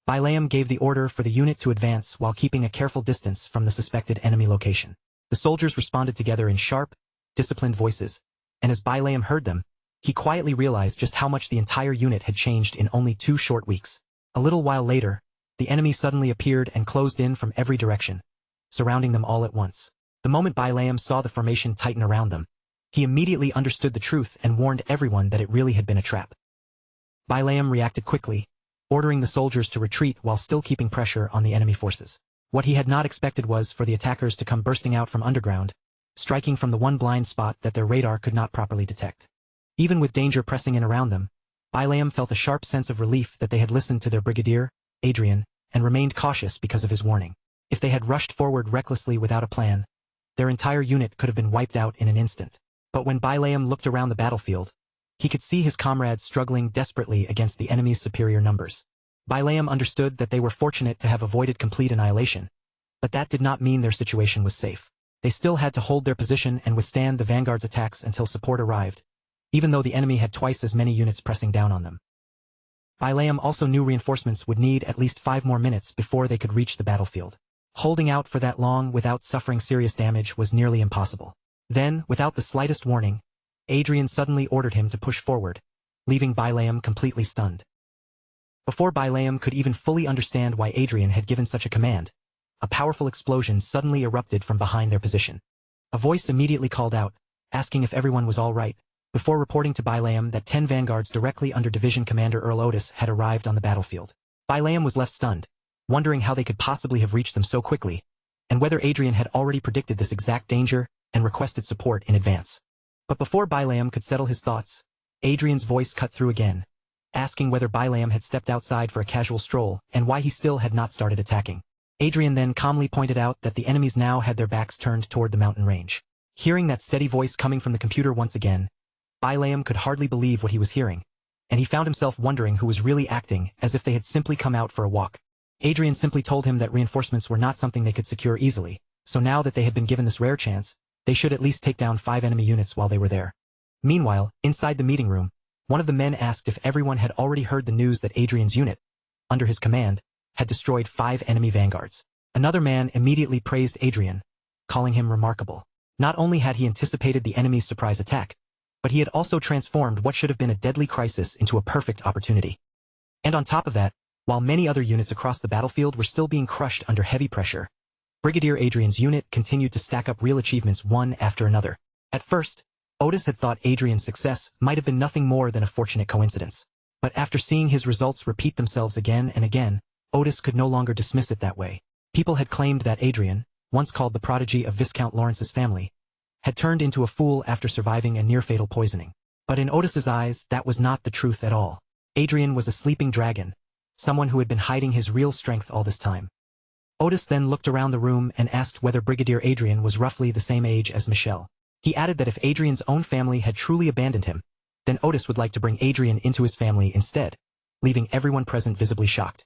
Bilaam gave the order for the unit to advance while keeping a careful distance from the suspected enemy location. The soldiers responded together in sharp, disciplined voices, and as Bilaam heard them, he quietly realized just how much the entire unit had changed in only 2 short weeks. A little while later, the enemy suddenly appeared and closed in from every direction, surrounding them all at once. The moment Bailam saw the formation tighten around them, he immediately understood the truth and warned everyone that it really had been a trap. Bailam reacted quickly, ordering the soldiers to retreat while still keeping pressure on the enemy forces. What he had not expected was for the attackers to come bursting out from underground, striking from the one blind spot that their radar could not properly detect. Even with danger pressing in around them, Bailam felt a sharp sense of relief that they had listened to their brigadier, Adrian, and remained cautious because of his warning. If they had rushed forward recklessly without a plan, their entire unit could have been wiped out in an instant. But when Bailam looked around the battlefield, he could see his comrades struggling desperately against the enemy's superior numbers. Bailam understood that they were fortunate to have avoided complete annihilation, but that did not mean their situation was safe. They still had to hold their position and withstand the vanguard's attacks until support arrived, even though the enemy had twice as many units pressing down on them. Bailam also knew reinforcements would need at least 5 more minutes before they could reach the battlefield. Holding out for that long without suffering serious damage was nearly impossible. Then, without the slightest warning, Adrian suddenly ordered him to push forward, leaving Bailam completely stunned. Before Bailam could even fully understand why Adrian had given such a command, a powerful explosion suddenly erupted from behind their position. A voice immediately called out, asking if everyone was all right, before reporting to Bailam that 10 vanguards directly under Division Commander Earl Otis had arrived on the battlefield. Bailam was left stunned, wondering how they could possibly have reached them so quickly, and whether Adrian had already predicted this exact danger and requested support in advance. But before Bailam could settle his thoughts, Adrian's voice cut through again, asking whether Bailam had stepped outside for a casual stroll and why he still had not started attacking. Adrian then calmly pointed out that the enemies now had their backs turned toward the mountain range. Hearing that steady voice coming from the computer once again, Bailam could hardly believe what he was hearing, and he found himself wondering who was really acting as if they had simply come out for a walk. Adrian simply told him that reinforcements were not something they could secure easily, so now that they had been given this rare chance, they should at least take down 5 enemy units while they were there. Meanwhile, inside the meeting room, one of the men asked if everyone had already heard the news that Adrian's unit, under his command, had destroyed 5 enemy vanguards. Another man immediately praised Adrian, calling him remarkable. Not only had he anticipated the enemy's surprise attack, but he had also transformed what should have been a deadly crisis into a perfect opportunity. And on top of that, while many other units across the battlefield were still being crushed under heavy pressure, Brigadier Adrian's unit continued to stack up real achievements one after another. At first, Otis had thought Adrian's success might have been nothing more than a fortunate coincidence. But after seeing his results repeat themselves again and again, Otis could no longer dismiss it that way. People had claimed that Adrian, once called the prodigy of Viscount Lawrence's family, had turned into a fool after surviving a near-fatal poisoning. But in Otis's eyes, that was not the truth at all. Adrian was a sleeping dragon, someone who had been hiding his real strength all this time. Otis then looked around the room and asked whether Brigadier Adrian was roughly the same age as Michelle. He added that if Adrian's own family had truly abandoned him, then Otis would like to bring Adrian into his family instead, leaving everyone present visibly shocked.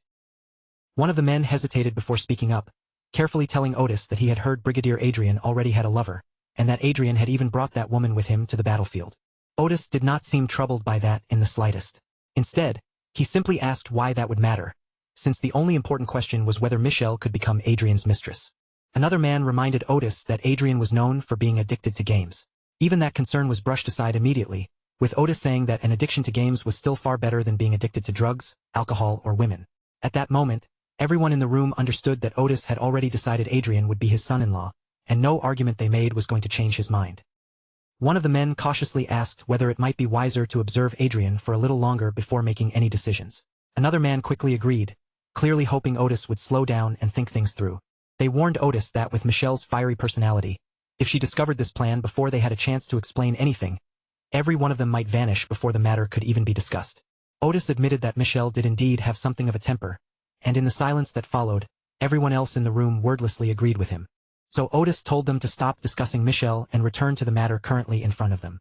One of the men hesitated before speaking up, carefully telling Otis that he had heard Brigadier Adrian already had a lover, and that Adrian had even brought that woman with him to the battlefield. Otis did not seem troubled by that in the slightest. Instead, he simply asked why that would matter, since the only important question was whether Michelle could become Adrian's mistress. Another man reminded Otis that Adrian was known for being addicted to games. Even that concern was brushed aside immediately, with Otis saying that an addiction to games was still far better than being addicted to drugs, alcohol, or women. At that moment, everyone in the room understood that Otis had already decided Adrian would be his son-in-law, and no argument they made was going to change his mind. One of the men cautiously asked whether it might be wiser to observe Adrian for a little longer before making any decisions. Another man quickly agreed, clearly hoping Otis would slow down and think things through. They warned Otis that with Michelle's fiery personality, if she discovered this plan before they had a chance to explain anything, every one of them might vanish before the matter could even be discussed. Otis admitted that Michelle did indeed have something of a temper, and in the silence that followed, everyone else in the room wordlessly agreed with him. So Otis told them to stop discussing Michelle and return to the matter currently in front of them.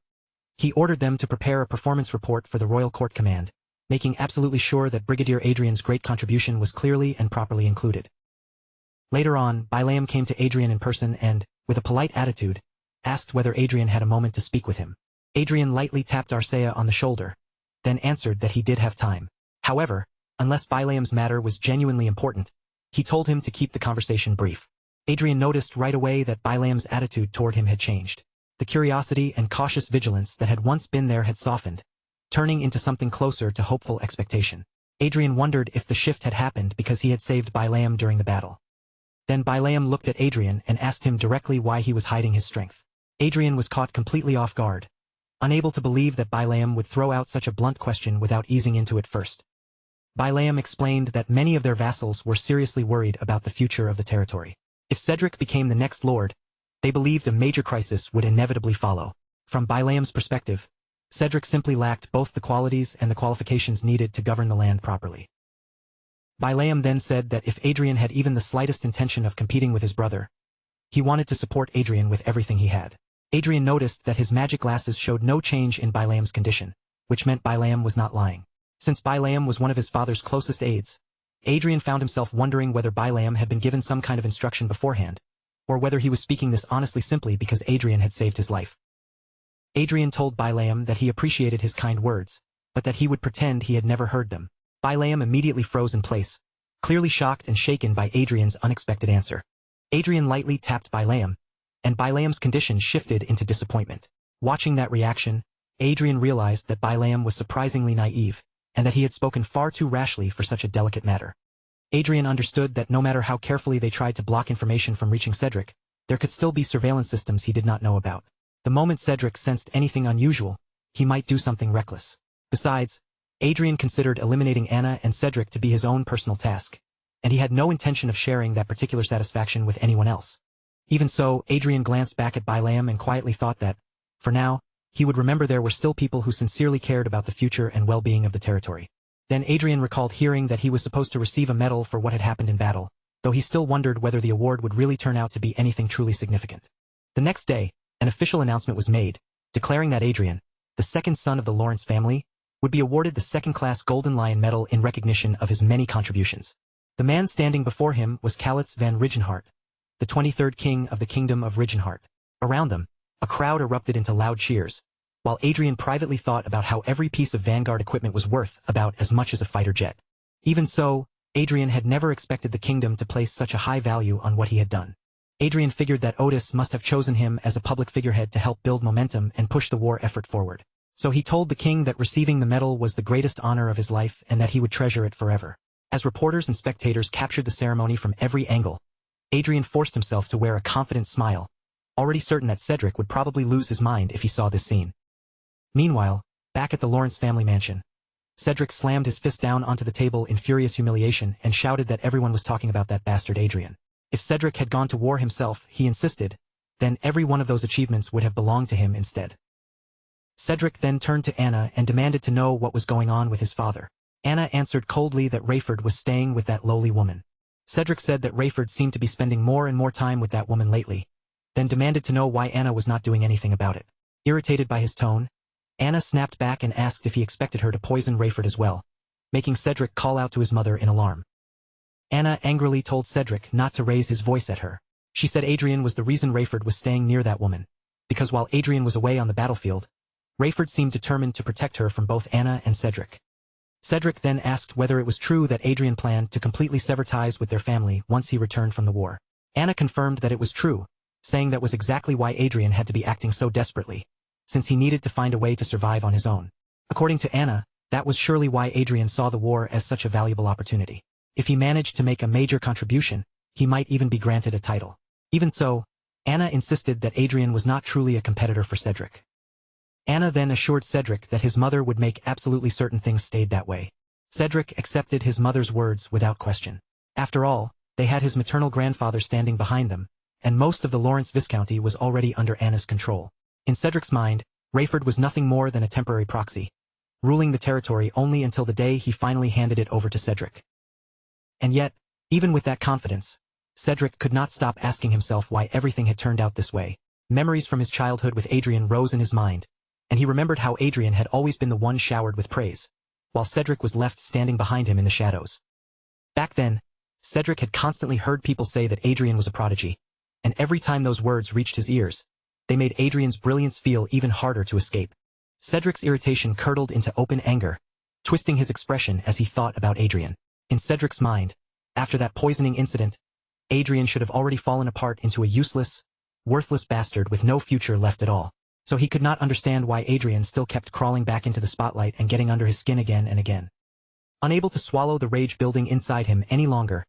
He ordered them to prepare a performance report for the Royal Court Command, making absolutely sure that Brigadier Adrian's great contribution was clearly and properly included. Later on, Bailam came to Adrian in person and, with a polite attitude, asked whether Adrian had a moment to speak with him. Adrian lightly tapped Arcea on the shoulder, then answered that he did have time. However, unless Bailam's matter was genuinely important, he told him to keep the conversation brief. Adrian noticed right away that Bailam's attitude toward him had changed. The curiosity and cautious vigilance that had once been there had softened, turning into something closer to hopeful expectation. Adrian wondered if the shift had happened because he had saved Bailam during the battle. Then Bileam looked at Adrian and asked him directly why he was hiding his strength. Adrian was caught completely off guard, unable to believe that Bileam would throw out such a blunt question without easing into it first. Bileam explained that many of their vassals were seriously worried about the future of the territory. If Cedric became the next lord, they believed a major crisis would inevitably follow. From Bileam's perspective, Cedric simply lacked both the qualities and the qualifications needed to govern the land properly. Bileam then said that if Adrian had even the slightest intention of competing with his brother, he wanted to support Adrian with everything he had. Adrian noticed that his magic glasses showed no change in Bileam's condition, which meant Bileam was not lying. Since Bileam was one of his father's closest aides, Adrian found himself wondering whether Bileam had been given some kind of instruction beforehand, or whether he was speaking this honestly simply because Adrian had saved his life. Adrian told Bileam that he appreciated his kind words, but that he would pretend he had never heard them. Bileam immediately froze in place, clearly shocked and shaken by Adrian's unexpected answer. Adrian lightly tapped Bileam, and Bileam's condition shifted into disappointment. Watching that reaction, Adrian realized that Bileam was surprisingly naive, and that he had spoken far too rashly for such a delicate matter. Adrian understood that no matter how carefully they tried to block information from reaching Cedric, there could still be surveillance systems he did not know about. The moment Cedric sensed anything unusual, he might do something reckless. Besides, Adrian considered eliminating Anna and Cedric to be his own personal task, and he had no intention of sharing that particular satisfaction with anyone else. Even so, Adrian glanced back at Bileam and quietly thought that, for now, he would remember there were still people who sincerely cared about the future and well-being of the territory. Then Adrian recalled hearing that he was supposed to receive a medal for what had happened in battle, though he still wondered whether the award would really turn out to be anything truly significant. The next day, an official announcement was made, declaring that Adrian, the second son of the Lawrence family, would be awarded the second-class Golden Lion Medal in recognition of his many contributions. The man standing before him was Calitz van Rigenhart, the 23rd king of the Kingdom of Rigenhart. Around them, a crowd erupted into loud cheers, while Adrian privately thought about how every piece of Vanguard equipment was worth about as much as a fighter jet. Even so, Adrian had never expected the kingdom to place such a high value on what he had done. Adrian figured that Otis must have chosen him as a public figurehead to help build momentum and push the war effort forward. So he told the king that receiving the medal was the greatest honor of his life and that he would treasure it forever. As reporters and spectators captured the ceremony from every angle, Adrian forced himself to wear a confident smile, already certain that Cedric would probably lose his mind if he saw this scene. Meanwhile, back at the Lawrence family mansion, Cedric slammed his fist down onto the table in furious humiliation and shouted that everyone was talking about that bastard Adrian. If Cedric had gone to war himself, he insisted, then every one of those achievements would have belonged to him instead. Cedric then turned to Anna and demanded to know what was going on with his father. Anna answered coldly that Rayford was staying with that lowly woman. Cedric said that Rayford seemed to be spending more and more time with that woman lately, then demanded to know why Anna was not doing anything about it. Irritated by his tone, Anna snapped back and asked if he expected her to poison Rayford as well, making Cedric call out to his mother in alarm. Anna angrily told Cedric not to raise his voice at her. She said Adrian was the reason Rayford was staying near that woman, because while Adrian was away on the battlefield, Rayford seemed determined to protect her from both Anna and Cedric. Cedric then asked whether it was true that Adrian planned to completely sever ties with their family once he returned from the war. Anna confirmed that it was true, saying that was exactly why Adrian had to be acting so desperately, since he needed to find a way to survive on his own. According to Anna, that was surely why Adrian saw the war as such a valuable opportunity. If he managed to make a major contribution, he might even be granted a title. Even so, Anna insisted that Adrian was not truly a competitor for Cedric. Anna then assured Cedric that his mother would make absolutely certain things stayed that way. Cedric accepted his mother's words without question. After all, they had his maternal grandfather standing behind them, and most of the Lawrence Viscounty was already under Anna's control. In Cedric's mind, Rayford was nothing more than a temporary proxy, ruling the territory only until the day he finally handed it over to Cedric. And yet, even with that confidence, Cedric could not stop asking himself why everything had turned out this way. Memories from his childhood with Adrian rose in his mind, and he remembered how Adrian had always been the one showered with praise, while Cedric was left standing behind him in the shadows. Back then, Cedric had constantly heard people say that Adrian was a prodigy, and every time those words reached his ears, they made Adrian's brilliance feel even harder to escape. Cedric's irritation curdled into open anger, twisting his expression as he thought about Adrian. In Cedric's mind, after that poisoning incident, Adrian should have already fallen apart into a useless, worthless bastard with no future left at all. So he could not understand why Adrian still kept crawling back into the spotlight and getting under his skin again and again. Unable to swallow the rage building inside him any longer,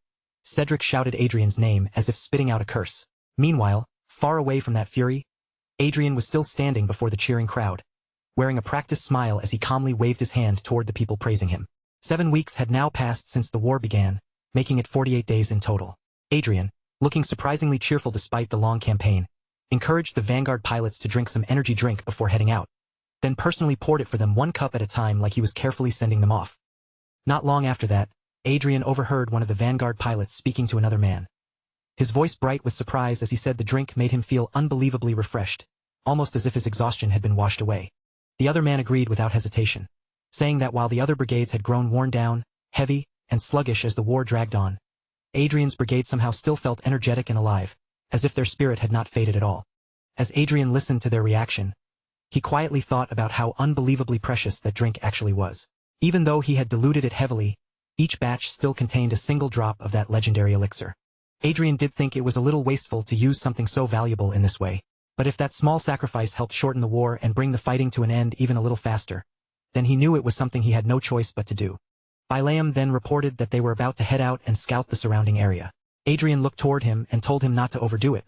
Cedric shouted Adrian's name as if spitting out a curse. Meanwhile, far away from that fury, Adrian was still standing before the cheering crowd, wearing a practiced smile as he calmly waved his hand toward the people praising him. 7 weeks had now passed since the war began, making it 48 days in total. Adrian, looking surprisingly cheerful despite the long campaign, encouraged the Vanguard pilots to drink some energy drink before heading out, then personally poured it for them 1 cup at a time like he was carefully sending them off. Not long after that, Adrian overheard one of the Vanguard pilots speaking to another man. His voice bright with surprise as he said the drink made him feel unbelievably refreshed, almost as if his exhaustion had been washed away. The other man agreed without hesitation, saying that while the other brigades had grown worn down, heavy, and sluggish as the war dragged on, Adrian's brigade somehow still felt energetic and alive, as if their spirit had not faded at all. As Adrian listened to their reaction, he quietly thought about how unbelievably precious that drink actually was. Even though he had diluted it heavily, each batch still contained a single drop of that legendary elixir. Adrian did think it was a little wasteful to use something so valuable in this way, but if that small sacrifice helped shorten the war and bring the fighting to an end even a little faster, then he knew it was something he had no choice but to do. Bilaam then reported that they were about to head out and scout the surrounding area. Adrian looked toward him and told him not to overdo it,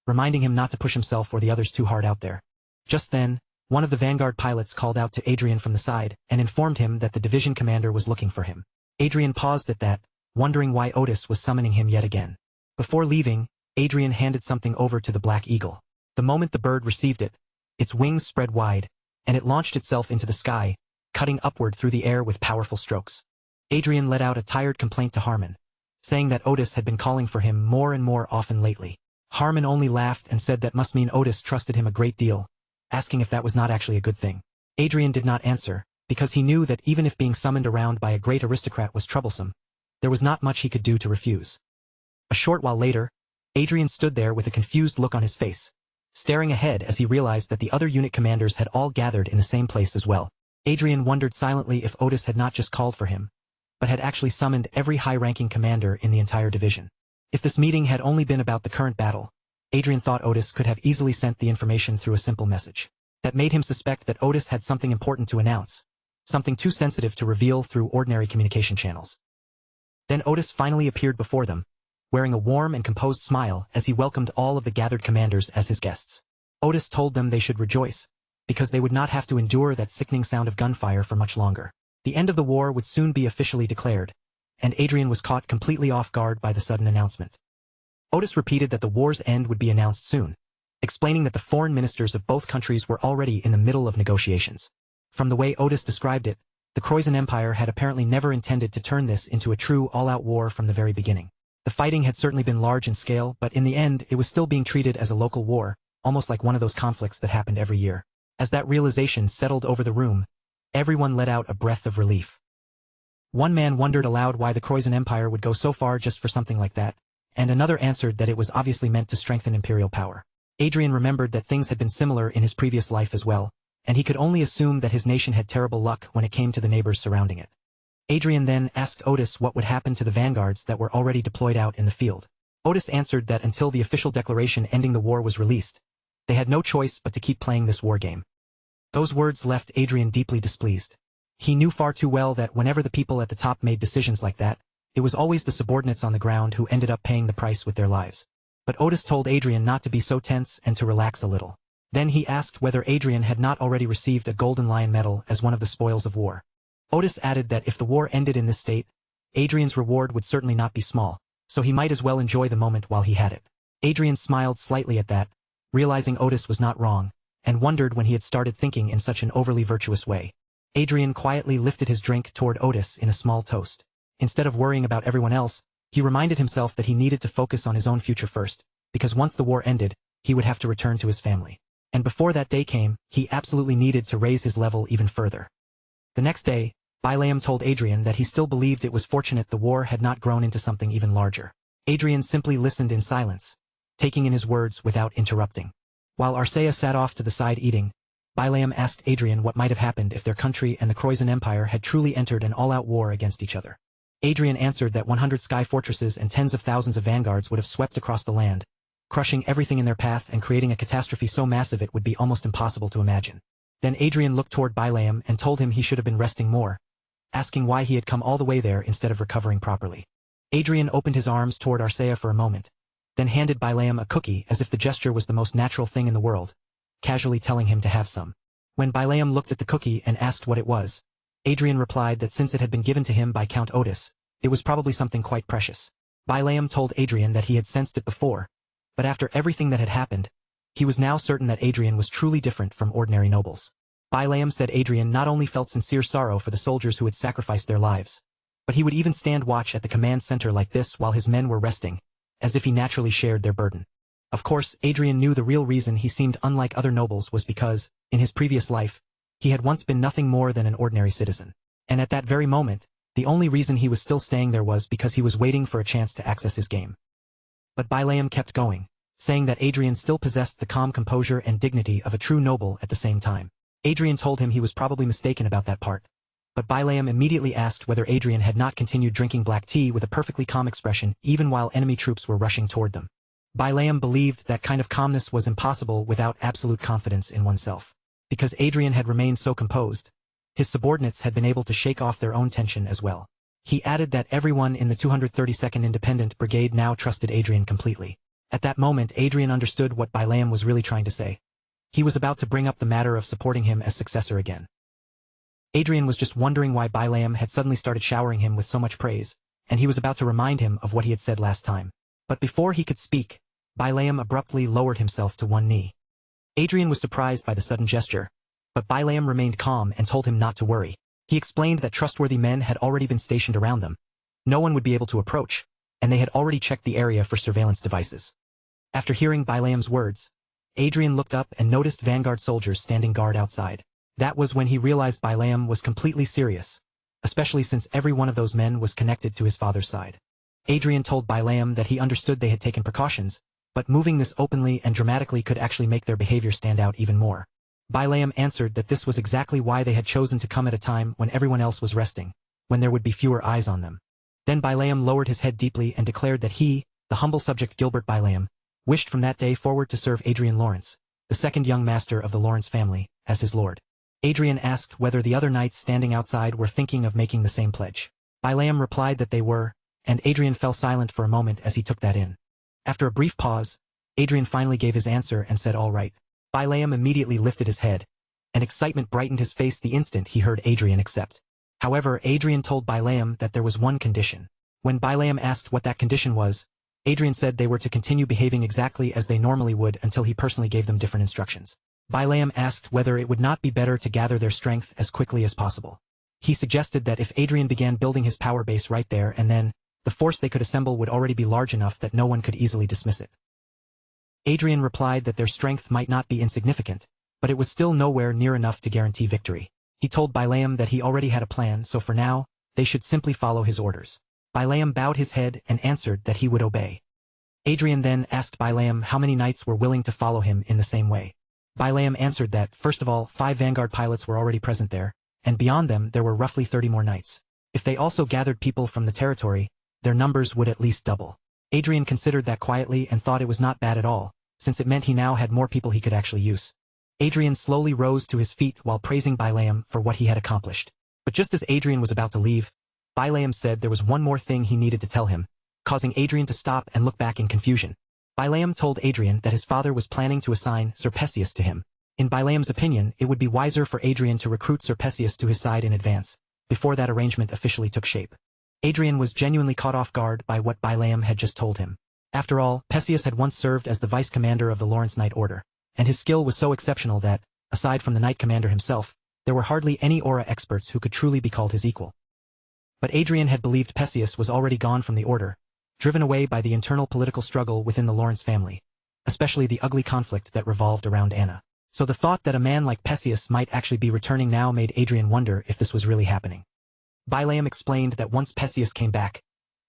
reminding him not to push himself or the others too hard out there. Just then, one of the Vanguard pilots called out to Adrian from the side and informed him that the division commander was looking for him. Adrian paused at that, wondering why Otis was summoning him yet again. Before leaving, Adrian handed something over to the Black Eagle. The moment the bird received it, its wings spread wide, and it launched itself into the sky, cutting upward through the air with powerful strokes. Adrian let out a tired complaint to Harmon, saying that Otis had been calling for him more and more often lately. Harmon only laughed and said that must mean Otis trusted him a great deal, asking if that was not actually a good thing. Adrian did not answer, because he knew that even if being summoned around by a great aristocrat was troublesome, there was not much he could do to refuse. A short while later, Adrian stood there with a confused look on his face, staring ahead as he realized that the other unit commanders had all gathered in the same place as well. Adrian wondered silently if Otis had not just called for him, but had actually summoned every high-ranking commander in the entire division. If this meeting had only been about the current battle, Adrian thought Otis could have easily sent the information through a simple message. That made him suspect that Otis had something important to announce, something too sensitive to reveal through ordinary communication channels. Then Otis finally appeared before them, wearing a warm and composed smile as he welcomed all of the gathered commanders as his guests. Otis told them they should rejoice, because they would not have to endure that sickening sound of gunfire for much longer. The end of the war would soon be officially declared, and Adrian was caught completely off guard by the sudden announcement. Otis repeated that the war's end would be announced soon, explaining that the foreign ministers of both countries were already in the middle of negotiations. From the way Otis described it, the Croizen Empire had apparently never intended to turn this into a true all-out war from the very beginning. The fighting had certainly been large in scale, but in the end it was still being treated as a local war, almost like one of those conflicts that happened every year. As that realization settled over the room, everyone let out a breath of relief. One man wondered aloud why the Croizen Empire would go so far just for something like that, and another answered that it was obviously meant to strengthen imperial power. Adrian remembered that things had been similar in his previous life as well, and he could only assume that his nation had terrible luck when it came to the neighbors surrounding it. Adrian then asked Otis what would happen to the vanguards that were already deployed out in the field. Otis answered that until the official declaration ending the war was released, they had no choice but to keep playing this war game. Those words left Adrian deeply displeased. He knew far too well that whenever the people at the top made decisions like that, it was always the subordinates on the ground who ended up paying the price with their lives. But Otis told Adrian not to be so tense and to relax a little. Then he asked whether Adrian had not already received a Golden Lion medal as one of the spoils of war. Otis added that if the war ended in this state, Adrian's reward would certainly not be small, so he might as well enjoy the moment while he had it. Adrian smiled slightly at that, realizing Otis was not wrong, and wondered when he had started thinking in such an overly virtuous way. Adrian quietly lifted his drink toward Otis in a small toast. Instead of worrying about everyone else, he reminded himself that he needed to focus on his own future first, because once the war ended, he would have to return to his family. And before that day came, he absolutely needed to raise his level even further. The next day, Bilaam told Adrian that he still believed it was fortunate the war had not grown into something even larger. Adrian simply listened in silence, taking in his words without interrupting. While Arcea sat off to the side eating, Bilaam asked Adrian what might have happened if their country and the Croizen Empire had truly entered an all-out war against each other. Adrian answered that 100 sky fortresses and tens of thousands of vanguards would have swept across the land, crushing everything in their path and creating a catastrophe so massive it would be almost impossible to imagine. Then Adrian looked toward Bilaam and told him he should have been resting more, asking why he had come all the way there instead of recovering properly. Adrian opened his arms toward Arcea for a moment, then handed Bileam a cookie as if the gesture was the most natural thing in the world, casually telling him to have some. When Bileam looked at the cookie and asked what it was, Adrian replied that since it had been given to him by Count Otis, it was probably something quite precious. Bileam told Adrian that he had sensed it before, but after everything that had happened, he was now certain that Adrian was truly different from ordinary nobles. Bileam said Adrian not only felt sincere sorrow for the soldiers who had sacrificed their lives, but he would even stand watch at the command center like this while his men were resting, as if he naturally shared their burden. Of course, Adrian knew the real reason he seemed unlike other nobles was because, in his previous life, he had once been nothing more than an ordinary citizen. And at that very moment, the only reason he was still staying there was because he was waiting for a chance to access his game. But Bileam kept going, saying that Adrian still possessed the calm composure and dignity of a true noble at the same time. Adrian told him he was probably mistaken about that part, but Bileam immediately asked whether Adrian had not continued drinking black tea with a perfectly calm expression even while enemy troops were rushing toward them. Bileam believed that kind of calmness was impossible without absolute confidence in oneself. Because Adrian had remained so composed, his subordinates had been able to shake off their own tension as well. He added that everyone in the 232nd Independent Brigade now trusted Adrian completely. At that moment Adrian understood what Bileam was really trying to say. He was about to bring up the matter of supporting him as successor again. Adrian was just wondering why Bileam had suddenly started showering him with so much praise, and he was about to remind him of what he had said last time. But before he could speak, Bileam abruptly lowered himself to one knee. Adrian was surprised by the sudden gesture, but Bileam remained calm and told him not to worry. He explained that trustworthy men had already been stationed around them. No one would be able to approach, and they had already checked the area for surveillance devices. After hearing Bileam's words, Adrian looked up and noticed Vanguard soldiers standing guard outside. That was when he realized Bileam was completely serious, especially since every one of those men was connected to his father's side. Adrian told Bileam that he understood they had taken precautions, but moving this openly and dramatically could actually make their behavior stand out even more. Bileam answered that this was exactly why they had chosen to come at a time when everyone else was resting, when there would be fewer eyes on them. Then Bileam lowered his head deeply and declared that he, the humble subject Gilbert Bileam, wished from that day forward to serve Adrian Lawrence, the second young master of the Lawrence family, as his lord. Adrian asked whether the other knights standing outside were thinking of making the same pledge. Bileam replied that they were, and Adrian fell silent for a moment as he took that in. After a brief pause, Adrian finally gave his answer and said all right. Bileam immediately lifted his head, and excitement brightened his face the instant he heard Adrian accept. However, Adrian told Bileam that there was one condition. When Bileam asked what that condition was, Adrian said they were to continue behaving exactly as they normally would until he personally gave them different instructions. Bileam asked whether it would not be better to gather their strength as quickly as possible. He suggested that if Adrian began building his power base right there and then, the force they could assemble would already be large enough that no one could easily dismiss it. Adrian replied that their strength might not be insignificant, but it was still nowhere near enough to guarantee victory. He told Bileam that he already had a plan, so for now, they should simply follow his orders. Bileam bowed his head and answered that he would obey. Adrian then asked Bileam how many knights were willing to follow him in the same way. Bileam answered that, first of all, 5 Vanguard pilots were already present there, and beyond them there were roughly 30 more knights. If they also gathered people from the territory, their numbers would at least double. Adrian considered that quietly and thought it was not bad at all, since it meant he now had more people he could actually use. Adrian slowly rose to his feet while praising Bileam for what he had accomplished. But just as Adrian was about to leave, Bileam said there was one more thing he needed to tell him, causing Adrian to stop and look back in confusion. Bileam told Adrian that his father was planning to assign Sir Perseus to him. In Bileam's opinion, it would be wiser for Adrian to recruit Sir Perseus to his side in advance, before that arrangement officially took shape. Adrian was genuinely caught off guard by what Bileam had just told him. After all, Perseus had once served as the vice commander of the Lawrence Knight Order, and his skill was so exceptional that, aside from the Knight Commander himself, there were hardly any aura experts who could truly be called his equal. But Adrian had believed Perseus was already gone from the Order, driven away by the internal political struggle within the Lawrence family, especially the ugly conflict that revolved around Anna. So the thought that a man like Perseus might actually be returning now made Adrian wonder if this was really happening. Bileam explained that once Perseus came back,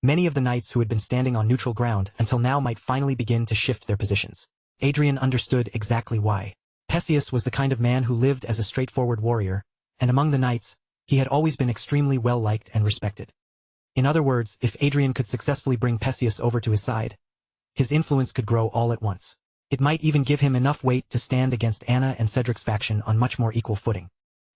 many of the knights who had been standing on neutral ground until now might finally begin to shift their positions. Adrian understood exactly why. Perseus was the kind of man who lived as a straightforward warrior, and among the knights, he had always been extremely well-liked and respected. In other words, if Adrian could successfully bring Perseus over to his side, his influence could grow all at once. It might even give him enough weight to stand against Anna and Cedric's faction on much more equal footing.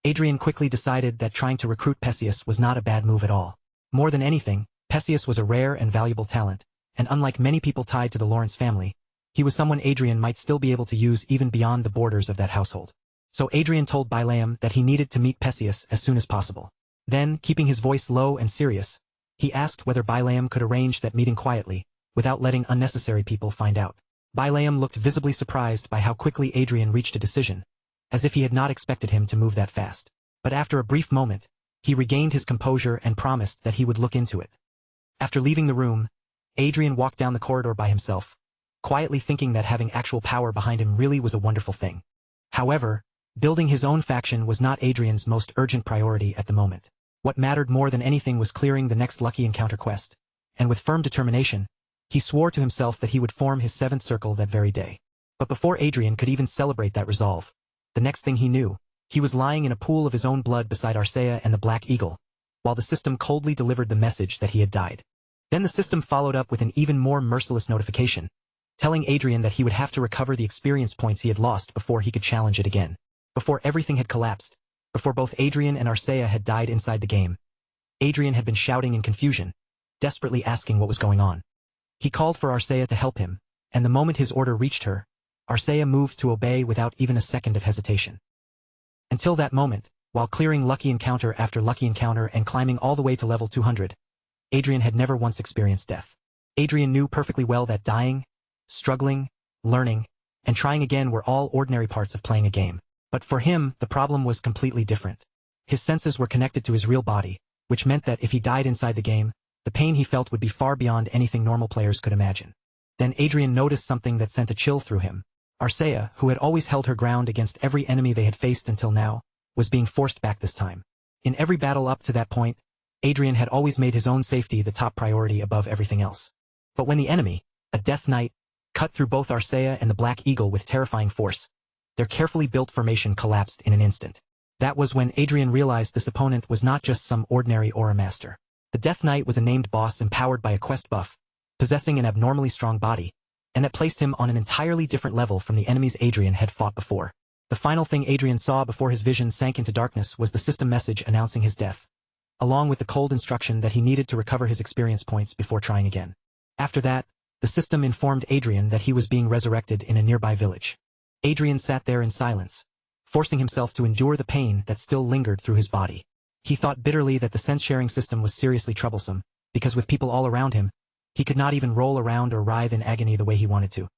Adrian quickly decided that trying to recruit Perseus was not a bad move at all. More than anything, Perseus was a rare and valuable talent, and unlike many people tied to the Lawrence family, he was someone Adrian might still be able to use even beyond the borders of that household. So Adrian told Bileam that he needed to meet Perseus as soon as possible. Then, keeping his voice low and serious, he asked whether Bileam could arrange that meeting quietly, without letting unnecessary people find out. Bileam looked visibly surprised by how quickly Adrian reached a decision, as if he had not expected him to move that fast. But after a brief moment, he regained his composure and promised that he would look into it. After leaving the room, Adrian walked down the corridor by himself, quietly thinking that having actual power behind him really was a wonderful thing. However, building his own faction was not Adrian's most urgent priority at the moment. What mattered more than anything was clearing the next lucky encounter quest, and with firm determination, he swore to himself that he would form his seventh circle that very day. But before Adrian could even celebrate that resolve, the next thing he knew, he was lying in a pool of his own blood beside Arcea and the Black Eagle, while the system coldly delivered the message that he had died. Then the system followed up with an even more merciless notification, telling Adrian that he would have to recover the experience points he had lost before he could challenge it again. Before everything had collapsed, before both Adrian and Arcea had died inside the game, Adrian had been shouting in confusion, desperately asking what was going on. He called for Arcea to help him, and the moment his order reached her, Arcea moved to obey without even a second of hesitation. Until that moment, while clearing lucky encounter after lucky encounter and climbing all the way to level 200, Adrian had never once experienced death. Adrian knew perfectly well that dying, struggling, learning, and trying again were all ordinary parts of playing a game. But for him, the problem was completely different. His senses were connected to his real body, which meant that if he died inside the game, the pain he felt would be far beyond anything normal players could imagine. Then Adrian noticed something that sent a chill through him. Arcea, who had always held her ground against every enemy they had faced until now, was being forced back this time. In every battle up to that point, Adrian had always made his own safety the top priority above everything else. But when the enemy, a Death Knight, cut through both Arcea and the Black Eagle with terrifying force, their carefully built formation collapsed in an instant. That was when Adrian realized this opponent was not just some ordinary aura master. The Death Knight was a named boss empowered by a quest buff, possessing an abnormally strong body, and that placed him on an entirely different level from the enemies Adrian had fought before. The final thing Adrian saw before his vision sank into darkness was the system message announcing his death, along with the cold instruction that he needed to recover his experience points before trying again. After that, the system informed Adrian that he was being resurrected in a nearby village. Adrian sat there in silence, forcing himself to endure the pain that still lingered through his body. He thought bitterly that the sense-sharing system was seriously troublesome, because with people all around him, he could not even roll around or writhe in agony the way he wanted to.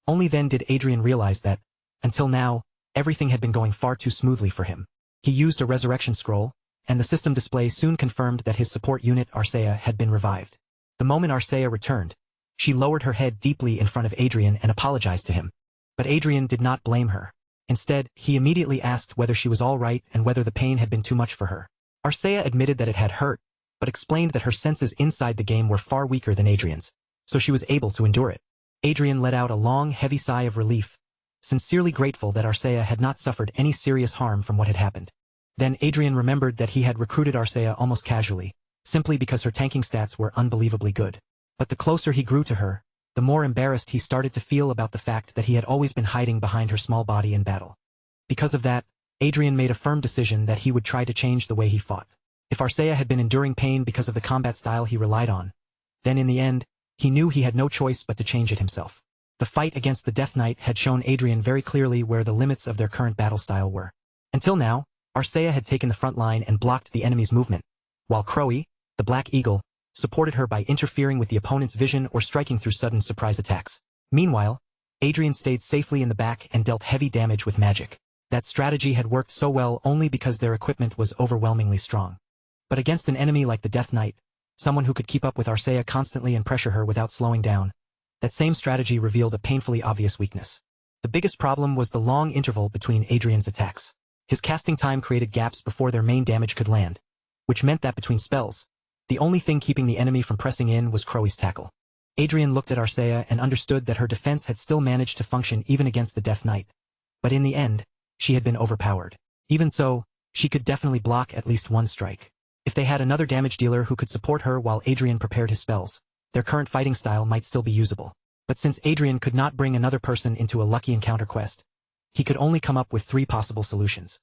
Only then did Adrian realize that, until now, everything had been going far too smoothly for him. He used a resurrection scroll, and the system display soon confirmed that his support unit Arcea had been revived. The moment Arcea returned, she lowered her head deeply in front of Adrian and apologized to him. But Adrian did not blame her. Instead, he immediately asked whether she was all right and whether the pain had been too much for her. Arcea admitted that it had hurt, but explained that her senses inside the game were far weaker than Adrian's, so she was able to endure it. Adrian let out a long, heavy sigh of relief, sincerely grateful that Arcea had not suffered any serious harm from what had happened. Then Adrian remembered that he had recruited Arcea almost casually, simply because her tanking stats were unbelievably good. But the closer he grew to her, the more embarrassed he started to feel about the fact that he had always been hiding behind her small body in battle. Because of that, Adrian made a firm decision that he would try to change the way he fought. If Arcea had been enduring pain because of the combat style he relied on, then in the end, he knew he had no choice but to change it himself. The fight against the Death Knight had shown Adrian very clearly where the limits of their current battle style were. Until now, Arcea had taken the front line and blocked the enemy's movement, while Crowy, the Black Eagle, supported her by interfering with the opponent's vision or striking through sudden surprise attacks. Meanwhile, Adrian stayed safely in the back and dealt heavy damage with magic. That strategy had worked so well only because their equipment was overwhelmingly strong. But against an enemy like the Death Knight, someone who could keep up with Arcea constantly and pressure her without slowing down, that same strategy revealed a painfully obvious weakness. The biggest problem was the long interval between Adrian's attacks. His casting time created gaps before their main damage could land, which meant that between spells, the only thing keeping the enemy from pressing in was Crowy's tackle. Adrian looked at Arcea and understood that her defense had still managed to function even against the Death Knight. But in the end, she had been overpowered. Even so, she could definitely block at least one strike. If they had another damage dealer who could support her while Adrian prepared his spells, their current fighting style might still be usable. But since Adrian could not bring another person into a lucky encounter quest, he could only come up with 3 possible solutions.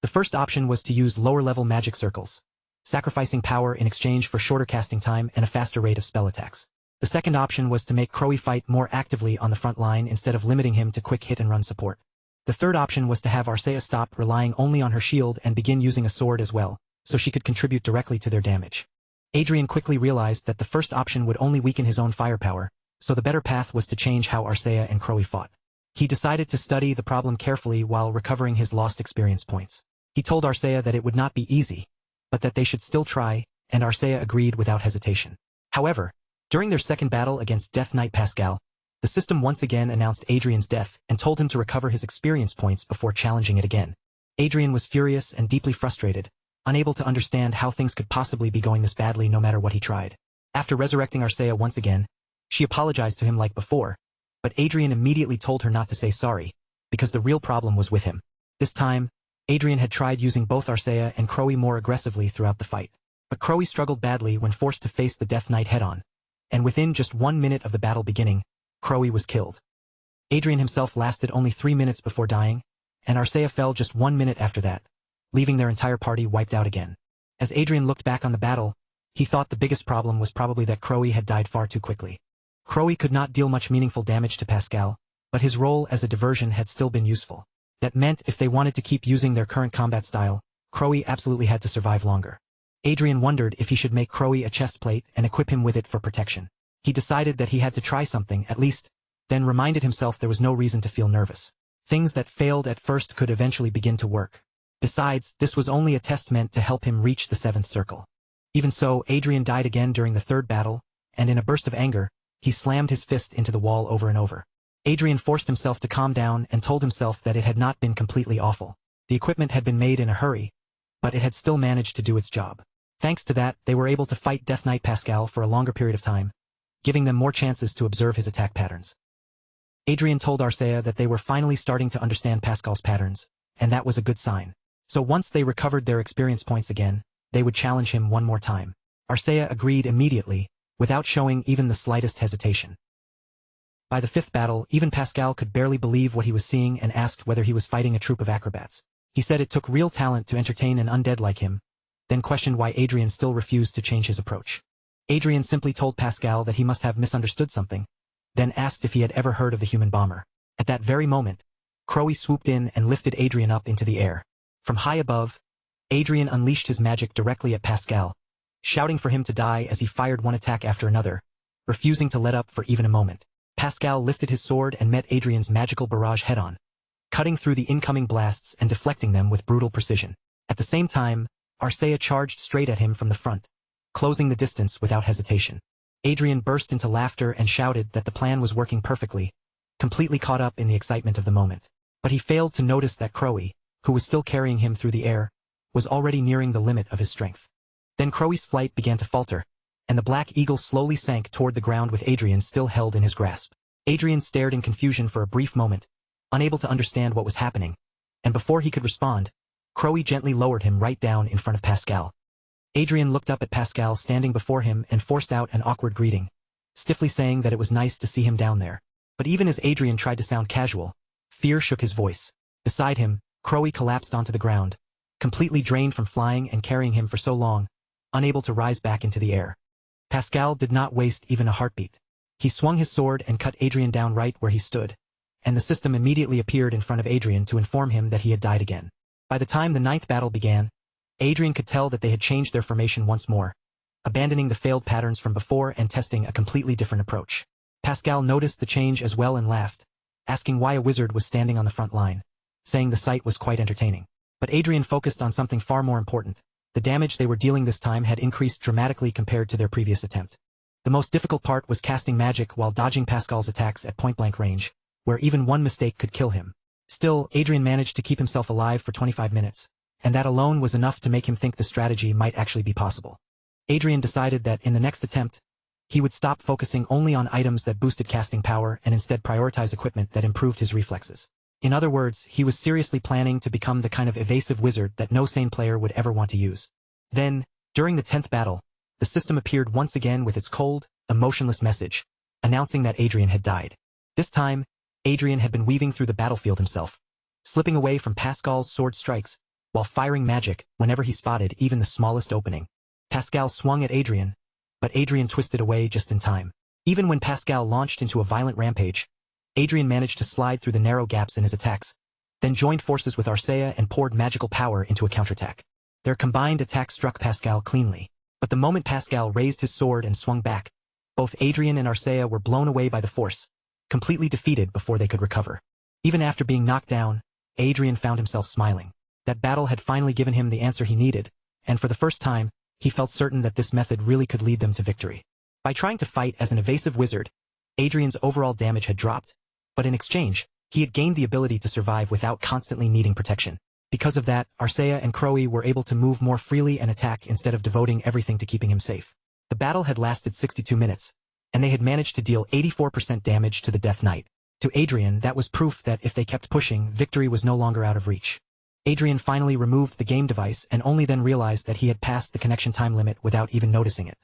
The first option was to use lower-level magic circles, sacrificing power in exchange for shorter casting time and a faster rate of spell attacks. The second option was to make Crowley fight more actively on the front line instead of limiting him to quick hit-and-run support. The third option was to have Arcea stop relying only on her shield and begin using a sword as well, so she could contribute directly to their damage. Adrian quickly realized that the first option would only weaken his own firepower, so the better path was to change how Arcea and Crowley fought. He decided to study the problem carefully while recovering his lost experience points. He told Arcea that it would not be easy, but that they should still try, and Arcea agreed without hesitation. However, during their second battle against Death Knight Pascal, the system once again announced Adrian's death and told him to recover his experience points before challenging it again. Adrian was furious and deeply frustrated, unable to understand how things could possibly be going this badly no matter what he tried. After resurrecting Arcea once again, she apologized to him like before, but Adrian immediately told her not to say sorry, because the real problem was with him. This time, Adrian had tried using both Arcea and Crowley more aggressively throughout the fight, but Crowley struggled badly when forced to face the Death Knight head-on, and within just 1 minute of the battle beginning, Crowley was killed. Adrian himself lasted only 3 minutes before dying, and Arcea fell just 1 minute after that, leaving their entire party wiped out again. As Adrian looked back on the battle, he thought the biggest problem was probably that Crowley had died far too quickly. Crowley could not deal much meaningful damage to Pascal, but his role as a diversion had still been useful. That meant if they wanted to keep using their current combat style, Crowley absolutely had to survive longer. Adrian wondered if he should make Crowley a chest plate and equip him with it for protection. He decided that he had to try something at least, then reminded himself there was no reason to feel nervous. Things that failed at first could eventually begin to work. Besides, this was only a test meant to help him reach the 7th circle. Even so, Adrian died again during the third battle, and in a burst of anger, he slammed his fist into the wall over and over. Adrian forced himself to calm down and told himself that it had not been completely awful. The equipment had been made in a hurry, but it had still managed to do its job. Thanks to that, they were able to fight Death Knight Pascal for a longer period of time, giving them more chances to observe his attack patterns. Adrian told Arcea that they were finally starting to understand Pascal's patterns, and that was a good sign. So once they recovered their experience points again, they would challenge him one more time. Arcea agreed immediately, without showing even the slightest hesitation. By the 5th battle, even Pascal could barely believe what he was seeing and asked whether he was fighting a troupe of acrobats. He said it took real talent to entertain an undead like him, then questioned why Adrian still refused to change his approach. Adrian simply told Pascal that he must have misunderstood something, then asked if he had ever heard of the human bomber. At that very moment, Crowley swooped in and lifted Adrian up into the air. From high above, Adrian unleashed his magic directly at Pascal, shouting for him to die as he fired one attack after another, refusing to let up for even a moment. Pascal lifted his sword and met Adrian's magical barrage head-on, cutting through the incoming blasts and deflecting them with brutal precision. At the same time, Arcea charged straight at him from the front, closing the distance without hesitation. Adrian burst into laughter and shouted that the plan was working perfectly, completely caught up in the excitement of the moment. But he failed to notice that Crowley, who was still carrying him through the air, was already nearing the limit of his strength. Then Crowley's flight began to falter, and the Black Eagle slowly sank toward the ground with Adrian still held in his grasp. Adrian stared in confusion for a brief moment, unable to understand what was happening, and before he could respond, Crowley gently lowered him right down in front of Pascal. Adrian looked up at Pascal standing before him and forced out an awkward greeting, stiffly saying that it was nice to see him down there. But even as Adrian tried to sound casual, fear shook his voice. Beside him, Crowley collapsed onto the ground, completely drained from flying and carrying him for so long, unable to rise back into the air. Pascal did not waste even a heartbeat. He swung his sword and cut Adrian down right where he stood, and the system immediately appeared in front of Adrian to inform him that he had died again. By the time the 9th battle began, Adrian could tell that they had changed their formation once more, abandoning the failed patterns from before and testing a completely different approach. Pascal noticed the change as well and laughed, asking why a wizard was standing on the front line, saying the sight was quite entertaining. But Adrian focused on something far more important. The damage they were dealing this time had increased dramatically compared to their previous attempt. The most difficult part was casting magic while dodging Pascal's attacks at point-blank range, where even one mistake could kill him. Still, Adrian managed to keep himself alive for 25 minutes, and that alone was enough to make him think the strategy might actually be possible. Adrian decided that in the next attempt, he would stop focusing only on items that boosted casting power and instead prioritize equipment that improved his reflexes. In other words, he was seriously planning to become the kind of evasive wizard that no sane player would ever want to use. Then, during the 10th battle, the system appeared once again with its cold, emotionless message, announcing that Adrian had died. This time, Adrian had been weaving through the battlefield himself, slipping away from Pascal's sword strikes, while firing magic whenever he spotted even the smallest opening. Pascal swung at Adrian, but Adrian twisted away just in time. Even when Pascal launched into a violent rampage, Adrian managed to slide through the narrow gaps in his attacks, then joined forces with Arcea and poured magical power into a counterattack. Their combined attack struck Pascal cleanly, but the moment Pascal raised his sword and swung back, both Adrian and Arcea were blown away by the force, completely defeated before they could recover. Even after being knocked down, Adrian found himself smiling. That battle had finally given him the answer he needed, and for the first time, he felt certain that this method really could lead them to victory. By trying to fight as an evasive wizard, Adrian's overall damage had dropped, but in exchange, he had gained the ability to survive without constantly needing protection. Because of that, Arcea and Crowe were able to move more freely and attack instead of devoting everything to keeping him safe. The battle had lasted 62 minutes, and they had managed to deal 84% damage to the Death Knight. To Adrian, that was proof that if they kept pushing, victory was no longer out of reach. Adrian finally removed the game device and only then realized that he had passed the connection time limit without even noticing it.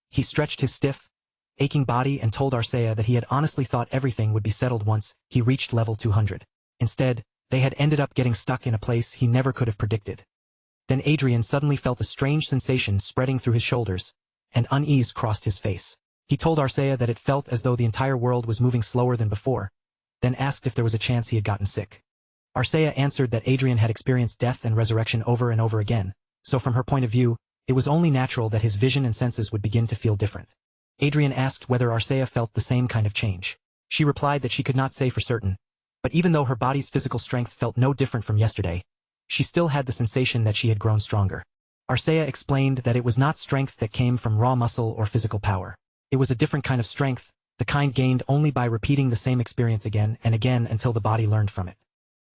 He stretched his stiff, aching body and told Arcea that he had honestly thought everything would be settled once he reached level 200. Instead, they had ended up getting stuck in a place he never could have predicted. Then Adrian suddenly felt a strange sensation spreading through his shoulders, and unease crossed his face. He told Arcea that it felt as though the entire world was moving slower than before, then asked if there was a chance he had gotten sick. Arcea answered that Adrian had experienced death and resurrection over and over again, so from her point of view, it was only natural that his vision and senses would begin to feel different. Adrian asked whether Arcea felt the same kind of change. She replied that she could not say for certain, but even though her body's physical strength felt no different from yesterday, she still had the sensation that she had grown stronger. Arcea explained that it was not strength that came from raw muscle or physical power. It was a different kind of strength, the kind gained only by repeating the same experience again and again until the body learned from it.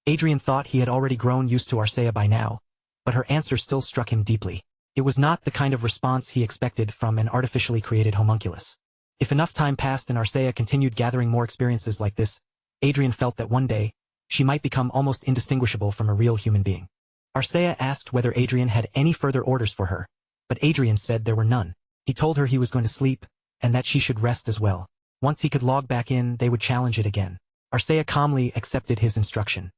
Adrian thought he had already grown used to Arcea by now, but her answer still struck him deeply. It was not the kind of response he expected from an artificially created homunculus. If enough time passed and Arcea continued gathering more experiences like this, Adrian felt that one day, she might become almost indistinguishable from a real human being. Arcea asked whether Adrian had any further orders for her, but Adrian said there were none. He told her he was going to sleep, and that she should rest as well. Once he could log back in, they would challenge it again. Arcea calmly accepted his instruction.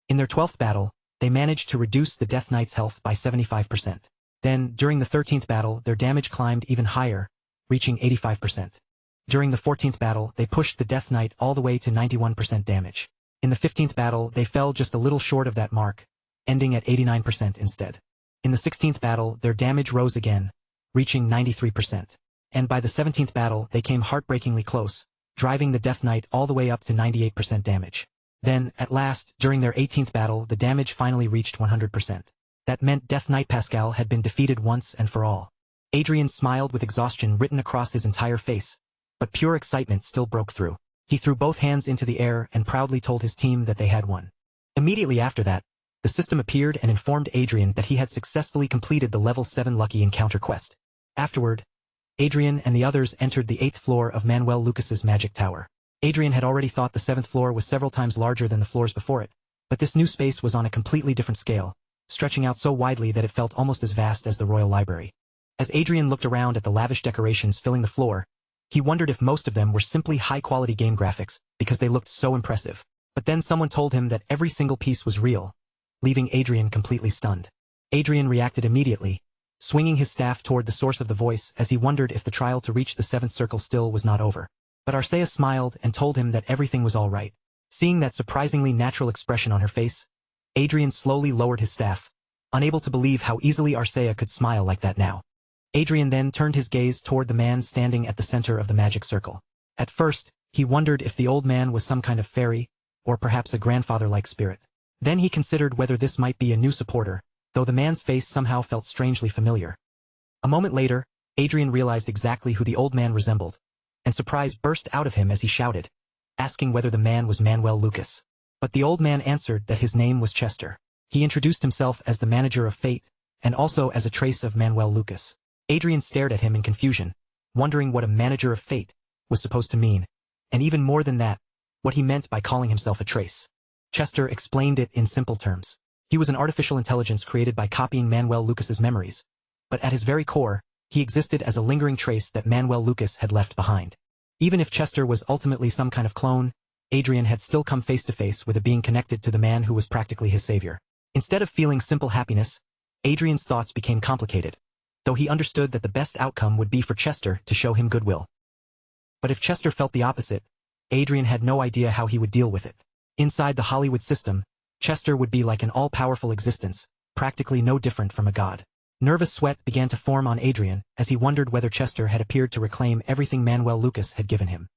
In their 12th battle, they managed to reduce the Death Knight's health by 75%. Then, during the 13th battle, their damage climbed even higher, reaching 85%. During the 14th battle, they pushed the Death Knight all the way to 91% damage. In the 15th battle, they fell just a little short of that mark, ending at 89% instead. In the 16th battle, their damage rose again, reaching 93%. And by the 17th battle, they came heartbreakingly close, driving the Death Knight all the way up to 98% damage. Then, at last, during their 18th battle, the damage finally reached 100%. That meant Death Knight Pascal had been defeated once and for all. Adrian smiled with exhaustion written across his entire face, but pure excitement still broke through. He threw both hands into the air and proudly told his team that they had won. Immediately after that, the system appeared and informed Adrian that he had successfully completed the level 7 Lucky Encounter quest. Afterward, Adrian and the others entered the 8th floor of Manuel Lucas's magic tower. Adrian had already thought the 7th floor was several times larger than the floors before it, but this new space was on a completely different scale, stretching out so widely that it felt almost as vast as the Royal Library. As Adrian looked around at the lavish decorations filling the floor, he wondered if most of them were simply high-quality game graphics, because they looked so impressive. But then someone told him that every single piece was real, leaving Adrian completely stunned. Adrian reacted immediately, swinging his staff toward the source of the voice as he wondered if the trial to reach the 7th circle still was not over. But Arcea smiled and told him that everything was all right. Seeing that surprisingly natural expression on her face, Adrian slowly lowered his staff, unable to believe how easily Arcea could smile like that now. Adrian then turned his gaze toward the man standing at the center of the magic circle. At first, he wondered if the old man was some kind of fairy, or perhaps a grandfather-like spirit. Then he considered whether this might be a new supporter, though the man's face somehow felt strangely familiar. A moment later, Adrian realized exactly who the old man resembled, and surprise burst out of him as he shouted, asking whether the man was Manuel Lucas. But the old man answered that his name was Chester. He introduced himself as the manager of fate, and also as a trace of Manuel Lucas. Adrian stared at him in confusion, wondering what a manager of fate was supposed to mean, and even more than that, what he meant by calling himself a trace. Chester explained it in simple terms. He was an artificial intelligence created by copying Manuel Lucas's memories, but at his very core, he existed as a lingering trace that Manuel Lucas had left behind. Even if Chester was ultimately some kind of clone, Adrian had still come face to face with a being connected to the man who was practically his savior. Instead of feeling simple happiness, Adrian's thoughts became complicated, though he understood that the best outcome would be for Chester to show him goodwill. But if Chester felt the opposite, Adrian had no idea how he would deal with it. Inside the Hollywood system, Chester would be like an all-powerful existence, practically no different from a god. Nervous sweat began to form on Adrian as he wondered whether Chester had appeared to reclaim everything Manuel Lucas had given him.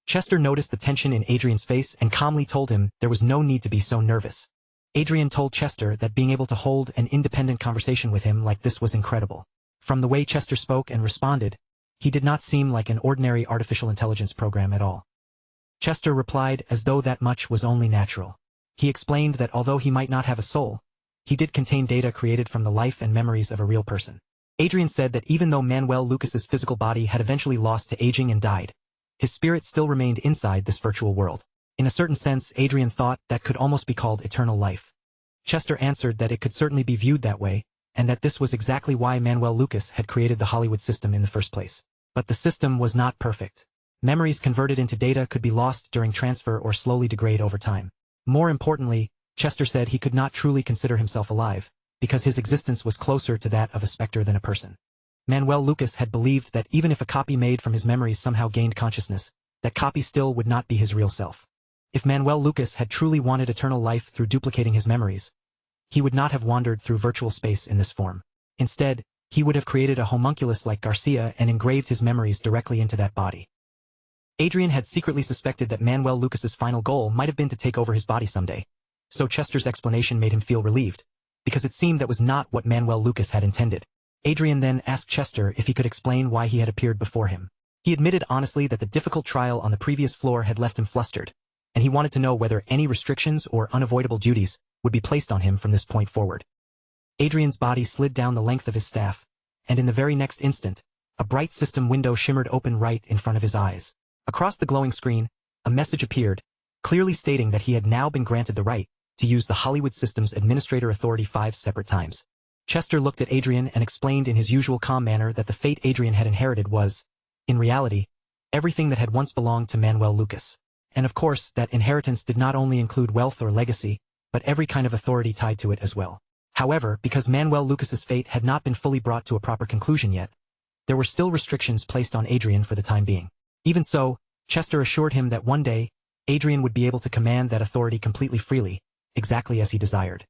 Chester noticed the tension in Adrian's face and calmly told him there was no need to be so nervous. Adrian told Chester that being able to hold an independent conversation with him like this was incredible. From the way Chester spoke and responded, he did not seem like an ordinary artificial intelligence program at all. Chester replied as though that much was only natural. He explained that although he might not have a soul, he did contain data created from the life and memories of a real person. Adrian said that even though Manuel Lucas's physical body had eventually lost to aging and died, his spirit still remained inside this virtual world. In a certain sense, Adrian thought that could almost be called eternal life. Chester answered that it could certainly be viewed that way, and that this was exactly why Manuel Lucas had created the Hollywood system in the first place. But the system was not perfect. Memories converted into data could be lost during transfer or slowly degrade over time. More importantly, Chester said he could not truly consider himself alive, because his existence was closer to that of a specter than a person. Manuel Lucas had believed that even if a copy made from his memories somehow gained consciousness, that copy still would not be his real self. If Manuel Lucas had truly wanted eternal life through duplicating his memories, he would not have wandered through virtual space in this form. Instead, he would have created a homunculus like Garcia and engraved his memories directly into that body. Adrian had secretly suspected that Manuel Lucas's final goal might have been to take over his body someday, so Chester's explanation made him feel relieved, because it seemed that was not what Manuel Lucas had intended. Adrian then asked Chester if he could explain why he had appeared before him. He admitted honestly that the difficult trial on the previous floor had left him flustered, and he wanted to know whether any restrictions or unavoidable duties would be placed on him from this point forward. Adrian's body slid down the length of his staff, and in the very next instant, a bright system window shimmered open right in front of his eyes. Across the glowing screen, a message appeared, clearly stating that he had now been granted the right to use the Hollywood System's Administrator Authority 5 separate times. Chester looked at Adrian and explained in his usual calm manner that the fate Adrian had inherited was, in reality, everything that had once belonged to Manuel Lucas. And of course, that inheritance did not only include wealth or legacy, but every kind of authority tied to it as well. However, because Manuel Lucas's fate had not been fully brought to a proper conclusion yet, there were still restrictions placed on Adrian for the time being. Even so, Chester assured him that one day, Adrian would be able to command that authority completely freely, exactly as he desired.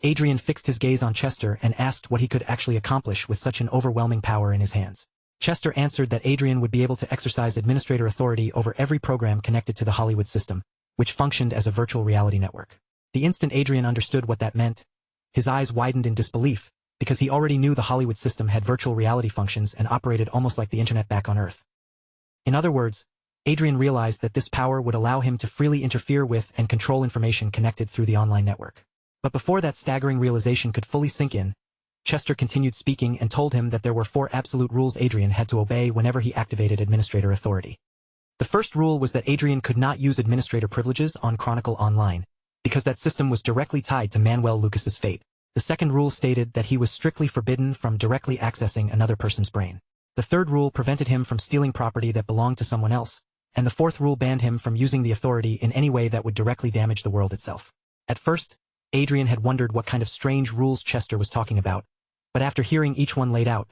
Adrian fixed his gaze on Chester and asked what he could actually accomplish with such an overwhelming power in his hands. Chester answered that Adrian would be able to exercise administrator authority over every program connected to the Hollywood system, which functioned as a virtual reality network. The instant Adrian understood what that meant, his eyes widened in disbelief, because he already knew the Hollywood system had virtual reality functions and operated almost like the internet back on Earth. In other words, Adrian realized that this power would allow him to freely interfere with and control information connected through the online network. But before that staggering realization could fully sink in, Chester continued speaking and told him that there were 4 absolute rules Adrian had to obey whenever he activated administrator authority. The first rule was that Adrian could not use administrator privileges on Chronicle Online, because that system was directly tied to Manuel Lucas's fate. The second rule stated that he was strictly forbidden from directly accessing another person's brain. The third rule prevented him from stealing property that belonged to someone else, and the fourth rule banned him from using the authority in any way that would directly damage the world itself. At first, Adrian had wondered what kind of strange rules Chester was talking about, but after hearing each one laid out,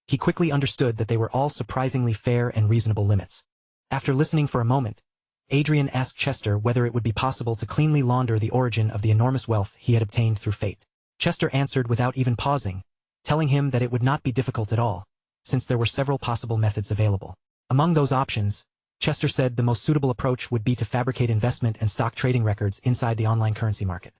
he quickly understood that they were all surprisingly fair and reasonable limits. After listening for a moment, Adrian asked Chester whether it would be possible to cleanly launder the origin of the enormous wealth he had obtained through fate. Chester answered without even pausing, telling him that it would not be difficult at all, since there were several possible methods available. Among those options, Chester said the most suitable approach would be to fabricate investment and stock trading records inside the online currency market.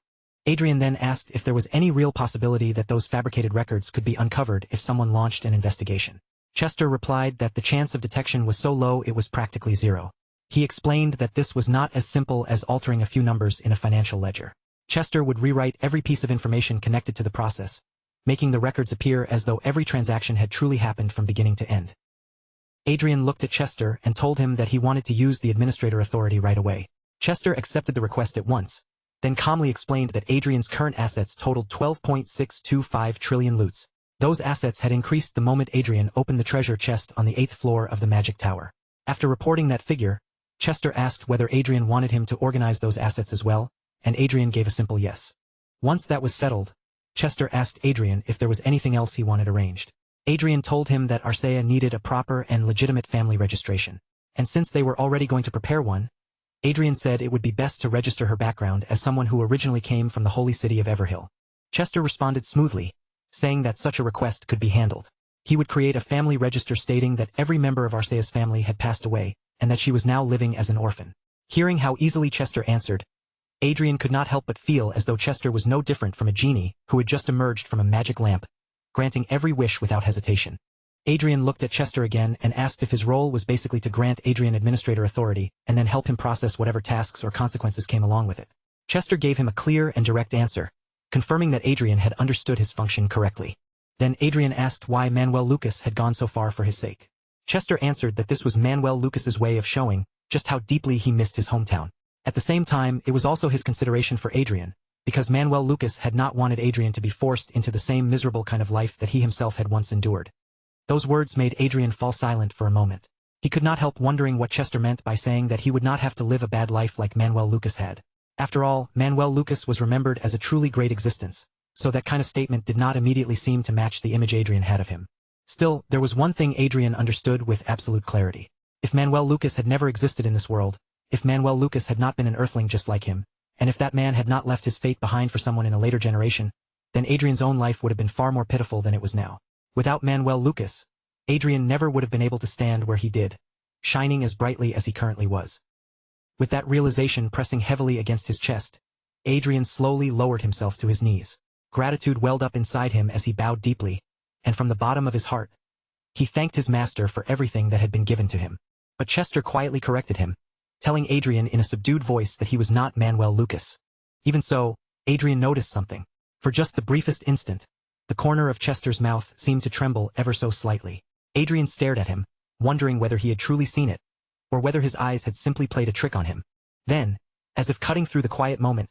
Adrian then asked if there was any real possibility that those fabricated records could be uncovered if someone launched an investigation. Chester replied that the chance of detection was so low it was practically zero. He explained that this was not as simple as altering a few numbers in a financial ledger. Chester would rewrite every piece of information connected to the process, making the records appear as though every transaction had truly happened from beginning to end. Adrian looked at Chester and told him that he wanted to use the administrator authority right away. Chester accepted the request at once, then calmly explained that Adrian's current assets totaled 12.625 trillion loots. Those assets had increased the moment Adrian opened the treasure chest on the 8th floor of the Magic Tower. After reporting that figure, Chester asked whether Adrian wanted him to organize those assets as well, and Adrian gave a simple yes. Once that was settled, Chester asked Adrian if there was anything else he wanted arranged. Adrian told him that Arcea needed a proper and legitimate family registration. And since they were already going to prepare one, Adrian said it would be best to register her background as someone who originally came from the holy city of Everhill. Chester responded smoothly, saying that such a request could be handled. He would create a family register stating that every member of Arcea's family had passed away, and that she was now living as an orphan. Hearing how easily Chester answered, Adrian could not help but feel as though Chester was no different from a genie who had just emerged from a magic lamp, granting every wish without hesitation. Adrian looked at Chester again and asked if his role was basically to grant Adrian administrator authority and then help him process whatever tasks or consequences came along with it. Chester gave him a clear and direct answer, confirming that Adrian had understood his function correctly. Then Adrian asked why Manuel Lucas had gone so far for his sake. Chester answered that this was Manuel Lucas's way of showing just how deeply he missed his hometown. At the same time, it was also his consideration for Adrian, because Manuel Lucas had not wanted Adrian to be forced into the same miserable kind of life that he himself had once endured. Those words made Adrian fall silent for a moment. He could not help wondering what Chester meant by saying that he would not have to live a bad life like Manuel Lucas had. After all, Manuel Lucas was remembered as a truly great existence, so that kind of statement did not immediately seem to match the image Adrian had of him. Still, there was one thing Adrian understood with absolute clarity. If Manuel Lucas had never existed in this world, if Manuel Lucas had not been an earthling just like him, and if that man had not left his fate behind for someone in a later generation, then Adrian's own life would have been far more pitiful than it was now. Without Manuel Lucas, Adrian never would have been able to stand where he did, shining as brightly as he currently was. With that realization pressing heavily against his chest, Adrian slowly lowered himself to his knees. Gratitude welled up inside him as he bowed deeply, and from the bottom of his heart, he thanked his master for everything that had been given to him. But Chester quietly corrected him, telling Adrian in a subdued voice that he was not Manuel Lucas. Even so, Adrian noticed something. For just the briefest instant, the corner of Chester's mouth seemed to tremble ever so slightly. Adrian stared at him, wondering whether he had truly seen it, or whether his eyes had simply played a trick on him. Then, as if cutting through the quiet moment,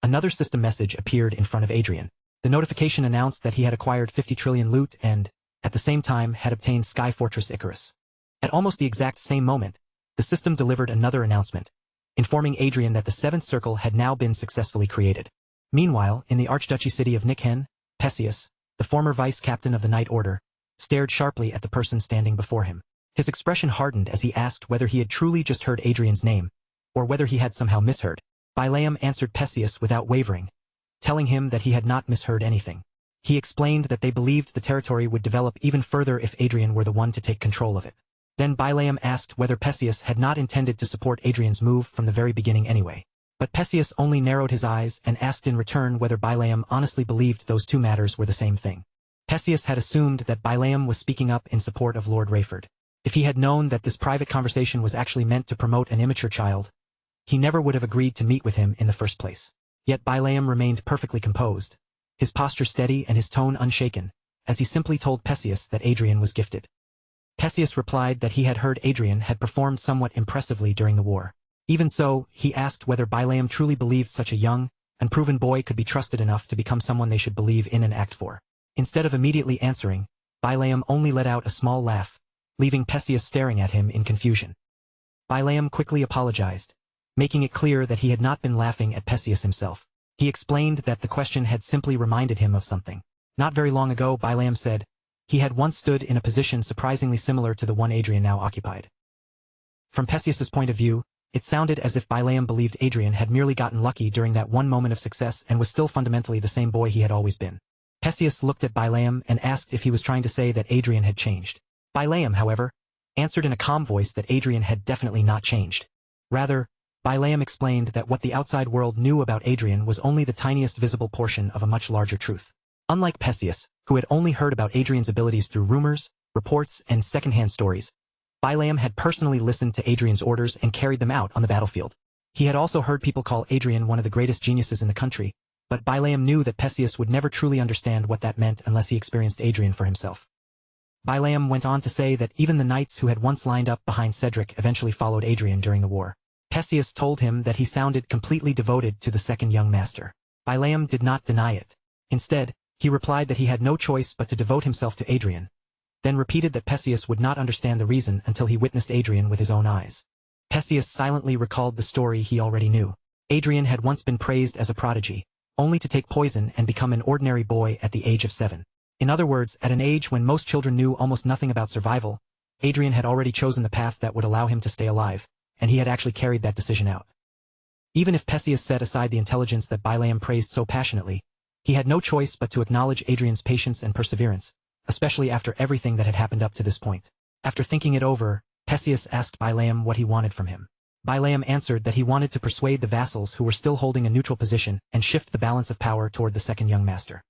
another system message appeared in front of Adrian. The notification announced that he had acquired 50 trillion loot and, at the same time, had obtained Sky Fortress Icarus. At almost the exact same moment, the system delivered another announcement, informing Adrian that the Seventh Circle had now been successfully created. Meanwhile, in the Archduchy city of Nikhen, Perseus, the former vice-captain of the Knight Order, stared sharply at the person standing before him. His expression hardened as he asked whether he had truly just heard Adrian's name, or whether he had somehow misheard. Bileam answered Perseus without wavering, telling him that he had not misheard anything. He explained that they believed the territory would develop even further if Adrian were the one to take control of it. Then Bileam asked whether Perseus had not intended to support Adrian's move from the very beginning anyway. But Perseus only narrowed his eyes and asked in return whether Bileam honestly believed those two matters were the same thing. Perseus had assumed that Bileam was speaking up in support of Lord Rayford. If he had known that this private conversation was actually meant to promote an immature child, he never would have agreed to meet with him in the first place. Yet Bileam remained perfectly composed, his posture steady and his tone unshaken, as he simply told Perseus that Adrian was gifted. Perseus replied that he had heard Adrian had performed somewhat impressively during the war. Even so, he asked whether Bileam truly believed such a young, unproven boy could be trusted enough to become someone they should believe in and act for. Instead of immediately answering, Bileam only let out a small laugh, leaving Perseus staring at him in confusion. Bileam quickly apologized, making it clear that he had not been laughing at Perseus himself. He explained that the question had simply reminded him of something. Not very long ago, Bileam said, he had once stood in a position surprisingly similar to the one Adrian now occupied. From Perseus's point of view, it sounded as if Bileam believed Adrian had merely gotten lucky during that one moment of success and was still fundamentally the same boy he had always been. Perseus looked at Bileam and asked if he was trying to say that Adrian had changed. Bileam, however, answered in a calm voice that Adrian had definitely not changed. Rather, Bileam explained that what the outside world knew about Adrian was only the tiniest visible portion of a much larger truth. Unlike Perseus, who had only heard about Adrian's abilities through rumors, reports, and second-hand stories, Bileam had personally listened to Adrian's orders and carried them out on the battlefield. He had also heard people call Adrian one of the greatest geniuses in the country, but Bileam knew that Perseus would never truly understand what that meant unless he experienced Adrian for himself. Bileam went on to say that even the knights who had once lined up behind Cedric eventually followed Adrian during the war. Perseus told him that he sounded completely devoted to the second young master. Bileam did not deny it. Instead, he replied that he had no choice but to devote himself to Adrian, then repeated that Perseus would not understand the reason until he witnessed Adrian with his own eyes. Perseus silently recalled the story he already knew. Adrian had once been praised as a prodigy, only to take poison and become an ordinary boy at the age of 7. In other words, at an age when most children knew almost nothing about survival, Adrian had already chosen the path that would allow him to stay alive, and he had actually carried that decision out. Even if Perseus set aside the intelligence that Bilaam praised so passionately, he had no choice but to acknowledge Adrian's patience and perseverance, especially after everything that had happened up to this point. After thinking it over, Perseus asked Bilaam what he wanted from him. Bilaam answered that he wanted to persuade the vassals who were still holding a neutral position and shift the balance of power toward the second young master.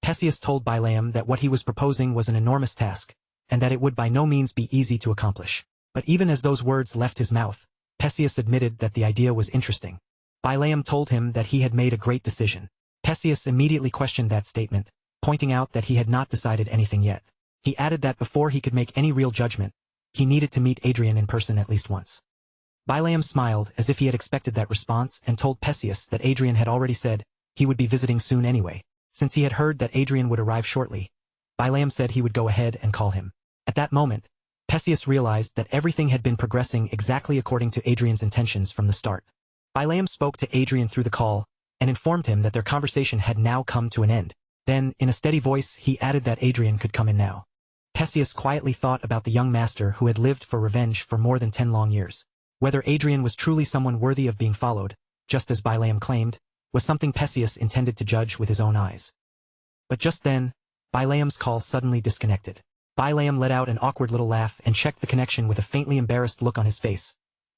Perseus told Bilaam that what he was proposing was an enormous task, and that it would by no means be easy to accomplish. But even as those words left his mouth, Perseus admitted that the idea was interesting. Bilaam told him that he had made a great decision. Perseus immediately questioned that statement, pointing out that he had not decided anything yet. He added that before he could make any real judgment, he needed to meet Adrian in person at least once. Bilaam smiled as if he had expected that response and told Perseus that Adrian had already said he would be visiting soon anyway. Since he had heard that Adrian would arrive shortly, Bilaam said he would go ahead and call him. At that moment, Perseus realized that everything had been progressing exactly according to Adrian's intentions from the start. Bilaam spoke to Adrian through the call and informed him that their conversation had now come to an end. Then, in a steady voice, he added that Adrian could come in now. Perseus quietly thought about the young master who had lived for revenge for more than 10 long years. Whether Adrian was truly someone worthy of being followed, just as Bilaam claimed, was something Perseus intended to judge with his own eyes. But just then, Bilaam's call suddenly disconnected. Bilaam let out an awkward little laugh and checked the connection with a faintly embarrassed look on his face,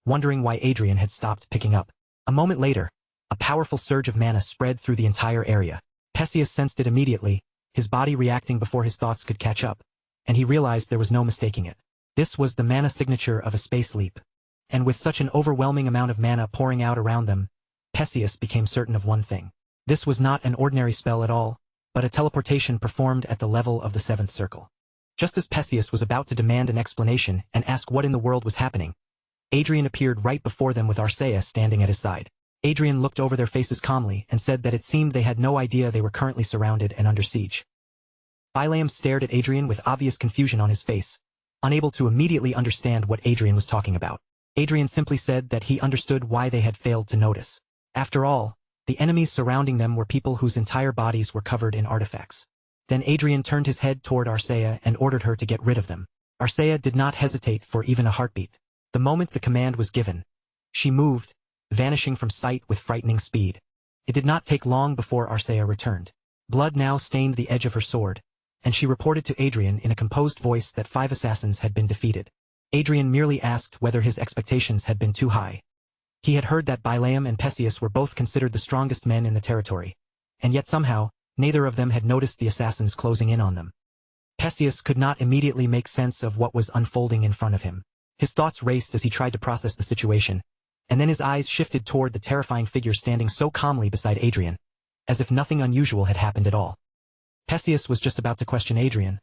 wondering why Adrian had stopped picking up. A moment later, a powerful surge of mana spread through the entire area. Perseus sensed it immediately, his body reacting before his thoughts could catch up, and he realized there was no mistaking it. This was the mana signature of a space leap. And with such an overwhelming amount of mana pouring out around them, Perseus became certain of one thing. This was not an ordinary spell at all, but a teleportation performed at the level of the 7th circle. Just as Perseus was about to demand an explanation and ask what in the world was happening, Adrian appeared right before them with Arcea standing at his side. Adrian looked over their faces calmly and said that it seemed they had no idea they were currently surrounded and under siege. Bilaam stared at Adrian with obvious confusion on his face, unable to immediately understand what Adrian was talking about. Adrian simply said that he understood why they had failed to notice. After all, the enemies surrounding them were people whose entire bodies were covered in artifacts. Then Adrian turned his head toward Arcea and ordered her to get rid of them. Arcea did not hesitate for even a heartbeat. The moment the command was given, she moved, vanishing from sight with frightening speed. It did not take long before Arcea returned. Blood now stained the edge of her sword, and she reported to Adrian in a composed voice that 5 assassins had been defeated. Adrian merely asked whether his expectations had been too high. He had heard that Bilaam and Perseus were both considered the strongest men in the territory, and yet somehow, neither of them had noticed the assassins closing in on them. Perseus could not immediately make sense of what was unfolding in front of him. His thoughts raced as he tried to process the situation, and then his eyes shifted toward the terrifying figure standing so calmly beside Adrian, as if nothing unusual had happened at all. Perseus was just about to question Adrian,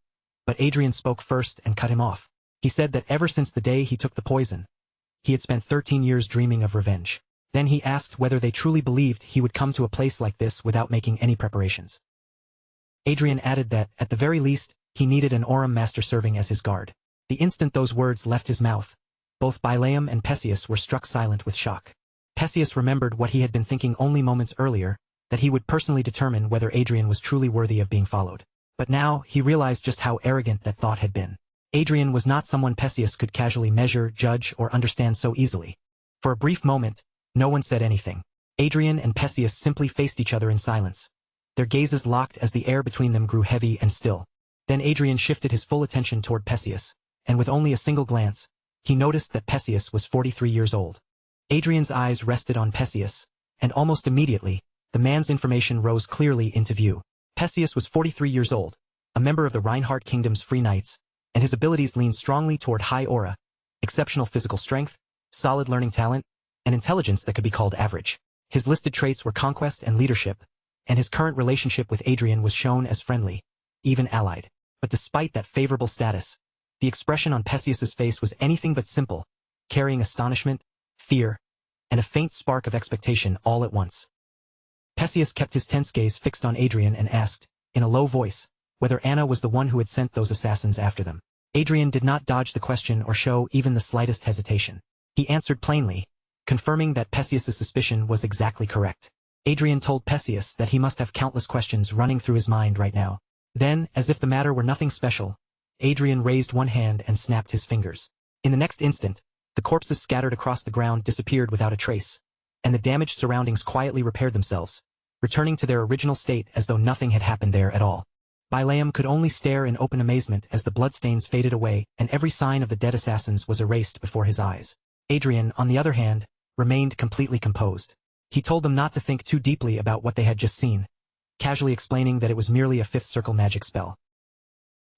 but Adrian spoke first and cut him off. He said that ever since the day he took the poison, he had spent 13 years dreaming of revenge. Then he asked whether they truly believed he would come to a place like this without making any preparations. Adrian added that, at the very least, he needed an Aurum master serving as his guard. The instant those words left his mouth, both Bilaam and Perseus were struck silent with shock. Perseus remembered what he had been thinking only moments earlier, that he would personally determine whether Adrian was truly worthy of being followed. But now, he realized just how arrogant that thought had been. Adrian was not someone Perseus could casually measure, judge, or understand so easily. For a brief moment, no one said anything. Adrian and Perseus simply faced each other in silence, their gazes locked as the air between them grew heavy and still. Then Adrian shifted his full attention toward Perseus, and with only a single glance, he noticed that Perseus was 43 years old. Adrian's eyes rested on Perseus, and almost immediately, the man's information rose clearly into view. Perseus was 43 years old, a member of the Reinhardt Kingdom's Free Knights, and his abilities leaned strongly toward high aura, exceptional physical strength, solid learning talent, and intelligence that could be called average. His listed traits were conquest and leadership, and his current relationship with Adrian was shown as friendly, even allied. But despite that favorable status, the expression on Perseus's face was anything but simple, carrying astonishment, fear, and a faint spark of expectation all at once. Perseus kept his tense gaze fixed on Adrian and asked, in a low voice, whether Anna was the one who had sent those assassins after them. Adrian did not dodge the question or show even the slightest hesitation. He answered plainly, confirming that Perseus's suspicion was exactly correct. Adrian told Perseus that he must have countless questions running through his mind right now. Then, as if the matter were nothing special, Adrian raised one hand and snapped his fingers. In the next instant, the corpses scattered across the ground disappeared without a trace, and the damaged surroundings quietly repaired themselves, returning to their original state as though nothing had happened there at all. Balaam could only stare in open amazement as the bloodstains faded away and every sign of the dead assassins was erased before his eyes. Adrian, on the other hand, remained completely composed. He told them not to think too deeply about what they had just seen, casually explaining that it was merely a fifth circle magic spell.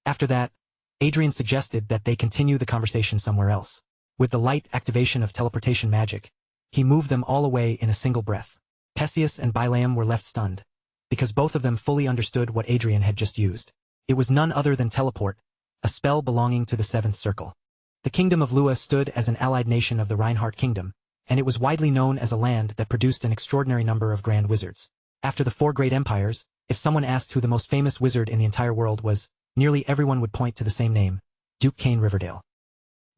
After that, Adrian suggested that they continue the conversation somewhere else. With the light activation of teleportation magic, he moved them all away in a single breath. Perseus and Balaam were left stunned, because both of them fully understood what Adrian had just used. It was none other than teleport, a spell belonging to the seventh circle. The kingdom of Lua stood as an allied nation of the Reinhardt kingdom, and it was widely known as a land that produced an extraordinary number of grand wizards. After the four great empires, if someone asked who the most famous wizard in the entire world was, nearly everyone would point to the same name, Duke Cain Riverdale.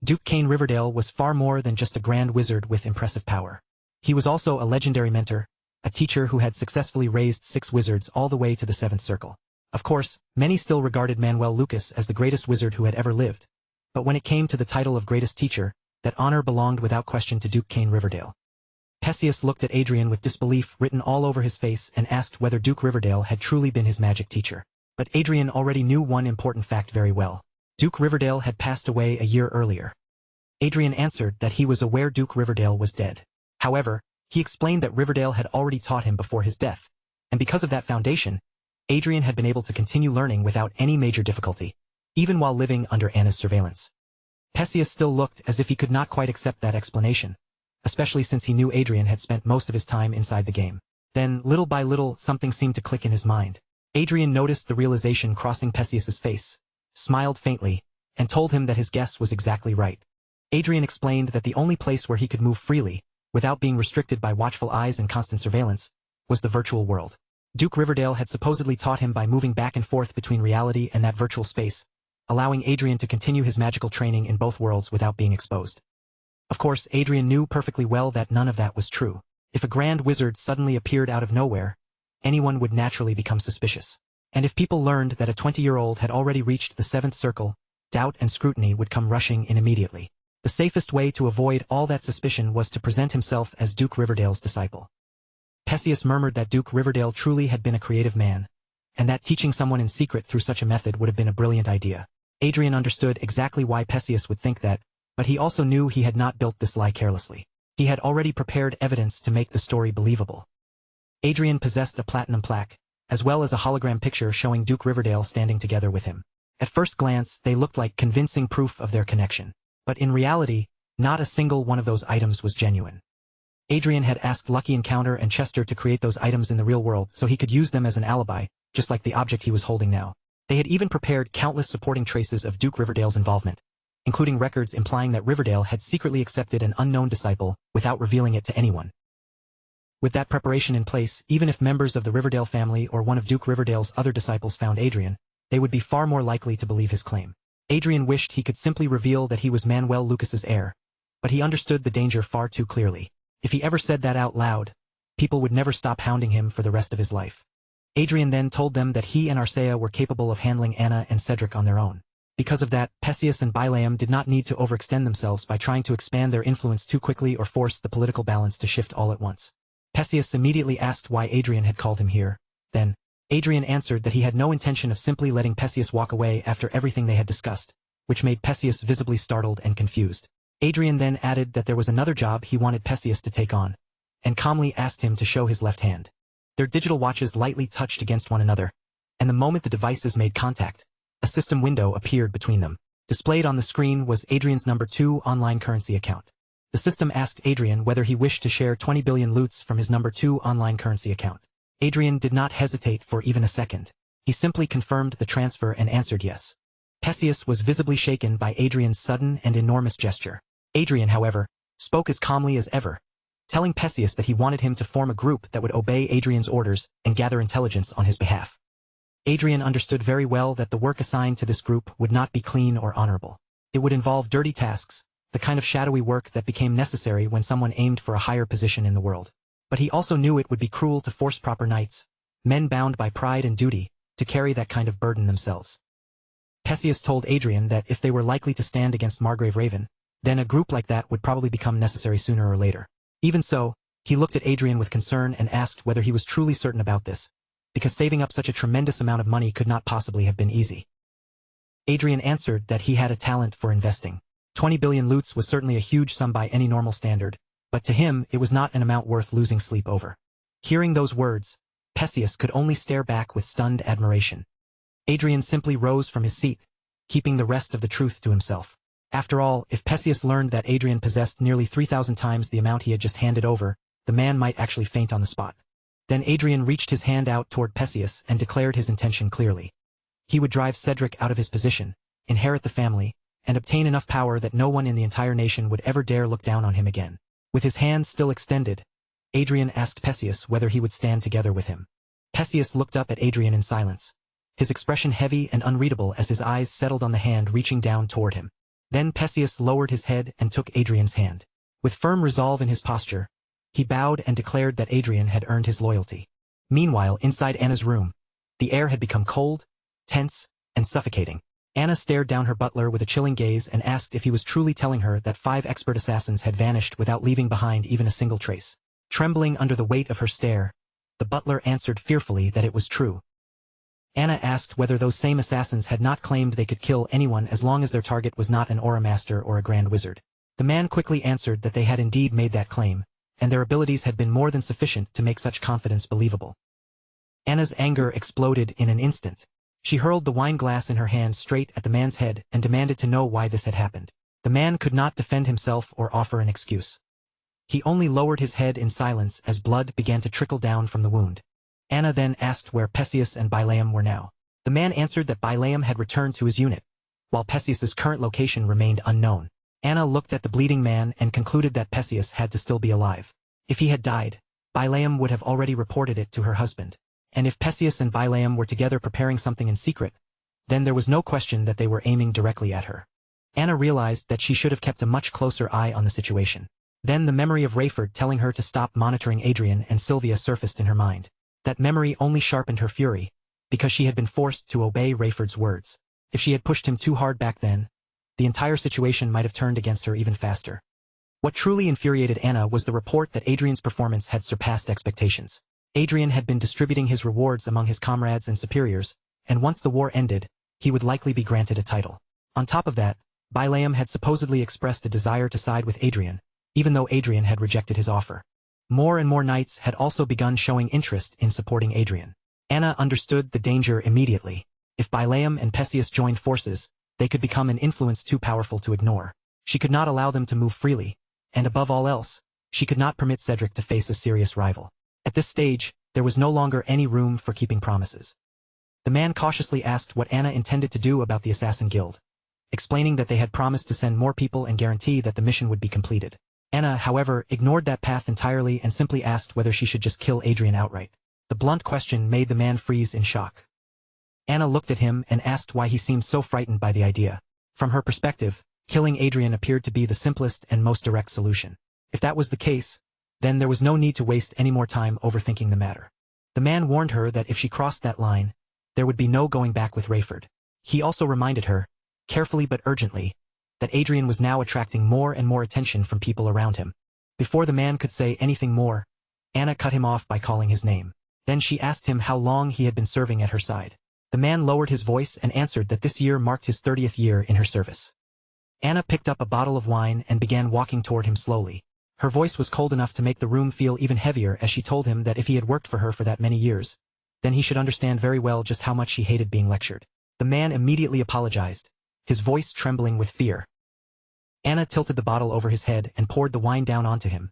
Duke Cain Riverdale was far more than just a grand wizard with impressive power. He was also a legendary mentor, a teacher who had successfully raised 6 wizards all the way to the 7th circle. Of course, many still regarded Manuel Lucas as the greatest wizard who had ever lived, but when it came to the title of greatest teacher, that honor belonged without question to Duke Cain Riverdale. Perseus looked at Adrian with disbelief written all over his face and asked whether Duke Riverdale had truly been his magic teacher. But Adrian already knew one important fact very well. Duke Riverdale had passed away a year earlier. Adrian answered that he was aware Duke Riverdale was dead. However, he explained that Riverdale had already taught him before his death, and because of that foundation, Adrian had been able to continue learning without any major difficulty, even while living under Anna's surveillance. Perseus still looked as if he could not quite accept that explanation, especially since he knew Adrian had spent most of his time inside the game. Then, little by little, something seemed to click in his mind. Adrian noticed the realization crossing Perseus's face, smiled faintly, and told him that his guess was exactly right. Adrian explained that the only place where he could move freely, without being restricted by watchful eyes and constant surveillance, was the virtual world. Duke Riverdale had supposedly taught him by moving back and forth between reality and that virtual space, allowing Adrian to continue his magical training in both worlds without being exposed. Of course, Adrian knew perfectly well that none of that was true. If a grand wizard suddenly appeared out of nowhere, anyone would naturally become suspicious. And if people learned that a 20-year-old had already reached the 7th circle, doubt and scrutiny would come rushing in immediately. The safest way to avoid all that suspicion was to present himself as Duke Riverdale's disciple. Perseus murmured that Duke Riverdale truly had been a creative man, and that teaching someone in secret through such a method would have been a brilliant idea. Adrian understood exactly why Perseus would think that, but he also knew he had not built this lie carelessly. He had already prepared evidence to make the story believable. Adrian possessed a platinum plaque, as well as a hologram picture showing Duke Riverdale standing together with him. At first glance, they looked like convincing proof of their connection. But in reality, not a single one of those items was genuine. Adrian had asked Lucky Encounter and Chester to create those items in the real world so he could use them as an alibi, just like the object he was holding now. They had even prepared countless supporting traces of Duke Riverdale's involvement, including records implying that Riverdale had secretly accepted an unknown disciple without revealing it to anyone. With that preparation in place, even if members of the Riverdale family or one of Duke Riverdale's other disciples found Adrian, they would be far more likely to believe his claim. Adrian wished he could simply reveal that he was Manuel Lucas's heir, but he understood the danger far too clearly. If he ever said that out loud, people would never stop hounding him for the rest of his life. Adrian then told them that he and Arcea were capable of handling Anna and Cedric on their own. Because of that, Perseus and Balaam did not need to overextend themselves by trying to expand their influence too quickly or force the political balance to shift all at once. Perseus immediately asked why Adrian had called him here. Then, Adrian answered that he had no intention of simply letting Perseus walk away after everything they had discussed, which made Perseus visibly startled and confused. Adrian then added that there was another job he wanted Perseus to take on, and calmly asked him to show his left hand. Their digital watches lightly touched against one another, and the moment the devices made contact, a system window appeared between them. Displayed on the screen was Adrian's number 2 online currency account. The system asked Adrian whether he wished to share 20 billion loots from his number 2 online currency account. Adrian did not hesitate for even a second. He simply confirmed the transfer and answered yes. Perseus was visibly shaken by Adrian's sudden and enormous gesture. Adrian, however, spoke as calmly as ever, telling Perseus that he wanted him to form a group that would obey Adrian's orders and gather intelligence on his behalf. Adrian understood very well that the work assigned to this group would not be clean or honorable. It would involve dirty tasks, the kind of shadowy work that became necessary when someone aimed for a higher position in the world. But he also knew it would be cruel to force proper knights, men bound by pride and duty, to carry that kind of burden themselves. Perseus told Adrian that if they were likely to stand against Margrave Raven, then a group like that would probably become necessary sooner or later. Even so, he looked at Adrian with concern and asked whether he was truly certain about this, because saving up such a tremendous amount of money could not possibly have been easy. Adrian answered that he had a talent for investing. 20 billion loots was certainly a huge sum by any normal standard, but to him it was not an amount worth losing sleep over. Hearing those words, Perseus could only stare back with stunned admiration. Adrian simply rose from his seat, keeping the rest of the truth to himself. After all, if Perseus learned that Adrian possessed nearly 3,000 times the amount he had just handed over, the man might actually faint on the spot. Then Adrian reached his hand out toward Perseus and declared his intention clearly. He would drive Cedric out of his position, inherit the family, and obtain enough power that no one in the entire nation would ever dare look down on him again. With his hand still extended, Adrian asked Perseus whether he would stand together with him. Perseus looked up at Adrian in silence, his expression heavy and unreadable as his eyes settled on the hand reaching down toward him. Then Perseus lowered his head and took Adrian's hand. With firm resolve in his posture, he bowed and declared that Adrian had earned his loyalty. Meanwhile, inside Anna's room, the air had become cold, tense, and suffocating. Anna stared down her butler with a chilling gaze and asked if he was truly telling her that 5 expert assassins had vanished without leaving behind even a single trace. Trembling under the weight of her stare, the butler answered fearfully that it was true. Anna asked whether those same assassins had not claimed they could kill anyone as long as their target was not an aura master or a grand wizard. The man quickly answered that they had indeed made that claim, and their abilities had been more than sufficient to make such confidence believable. Anna's anger exploded in an instant. She hurled the wine glass in her hand straight at the man's head and demanded to know why this had happened. The man could not defend himself or offer an excuse. He only lowered his head in silence as blood began to trickle down from the wound. Anna then asked where Perseus and Bilaam were now. The man answered that Bilaam had returned to his unit, while Perseus's current location remained unknown. Anna looked at the bleeding man and concluded that Perseus had to still be alive. If he had died, Bilaam would have already reported it to her husband. And if Perseus and Bilaam were together preparing something in secret, then there was no question that they were aiming directly at her. Anna realized that she should have kept a much closer eye on the situation. Then the memory of Rayford telling her to stop monitoring Adrian and Sylvia surfaced in her mind. That memory only sharpened her fury, because she had been forced to obey Rayford's words. If she had pushed him too hard back then, the entire situation might have turned against her even faster. What truly infuriated Anna was the report that Adrian's performance had surpassed expectations. Adrian had been distributing his rewards among his comrades and superiors, and once the war ended, he would likely be granted a title. On top of that, Bilaam had supposedly expressed a desire to side with Adrian, even though Adrian had rejected his offer. More and more knights had also begun showing interest in supporting Adrian. Anna understood the danger immediately. If Bilaam and Perseus joined forces, they could become an influence too powerful to ignore. She could not allow them to move freely, and above all else, she could not permit Cedric to face a serious rival. At this stage, there was no longer any room for keeping promises. The man cautiously asked what Anna intended to do about the Assassin Guild, explaining that they had promised to send more people and guarantee that the mission would be completed. Anna, however, ignored that path entirely and simply asked whether she should just kill Adrian outright. The blunt question made the man freeze in shock. Anna looked at him and asked why he seemed so frightened by the idea. From her perspective, killing Adrian appeared to be the simplest and most direct solution. If that was the case, then there was no need to waste any more time overthinking the matter. The man warned her that if she crossed that line, there would be no going back with Rayford. He also reminded her, carefully but urgently, that Adrian was now attracting more and more attention from people around him. Before the man could say anything more, Anna cut him off by calling his name. Then she asked him how long he had been serving at her side. The man lowered his voice and answered that this year marked his 30th year in her service. Anna picked up a bottle of wine and began walking toward him slowly. Her voice was cold enough to make the room feel even heavier as she told him that if he had worked for her for that many years, then he should understand very well just how much she hated being lectured. The man immediately apologized, his voice trembling with fear. Anna tilted the bottle over his head and poured the wine down onto him,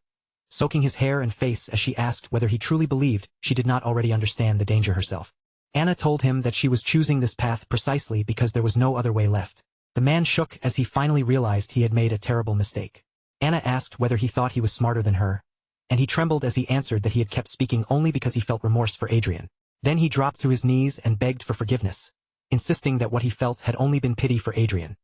soaking his hair and face as she asked whether he truly believed she did not already understand the danger herself. Anna told him that she was choosing this path precisely because there was no other way left. The man shook as he finally realized he had made a terrible mistake. Anna asked whether he thought he was smarter than her, and he trembled as he answered that he had kept speaking only because he felt remorse for Adrian. Then he dropped to his knees and begged for forgiveness, insisting that what he felt had only been pity for Adrian.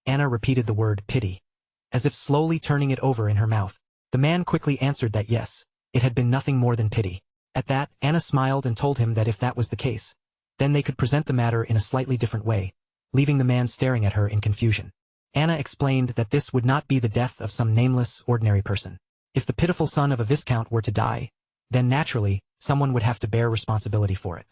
Anna repeated the word pity, as if slowly turning it over in her mouth. The man quickly answered that yes, it had been nothing more than pity. At that, Anna smiled and told him that if that was the case, then they could present the matter in a slightly different way, leaving the man staring at her in confusion. Anna explained that this would not be the death of some nameless, ordinary person. If the pitiful son of a viscount were to die, then naturally, someone would have to bear responsibility for it.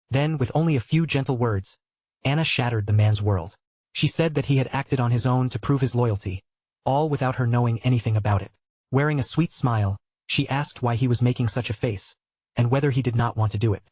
Then, with only a few gentle words, Anna shattered the man's world. She said that he had acted on his own to prove his loyalty, all without her knowing anything about it. Wearing a sweet smile, she asked why he was making such a face, and whether he did not want to do it.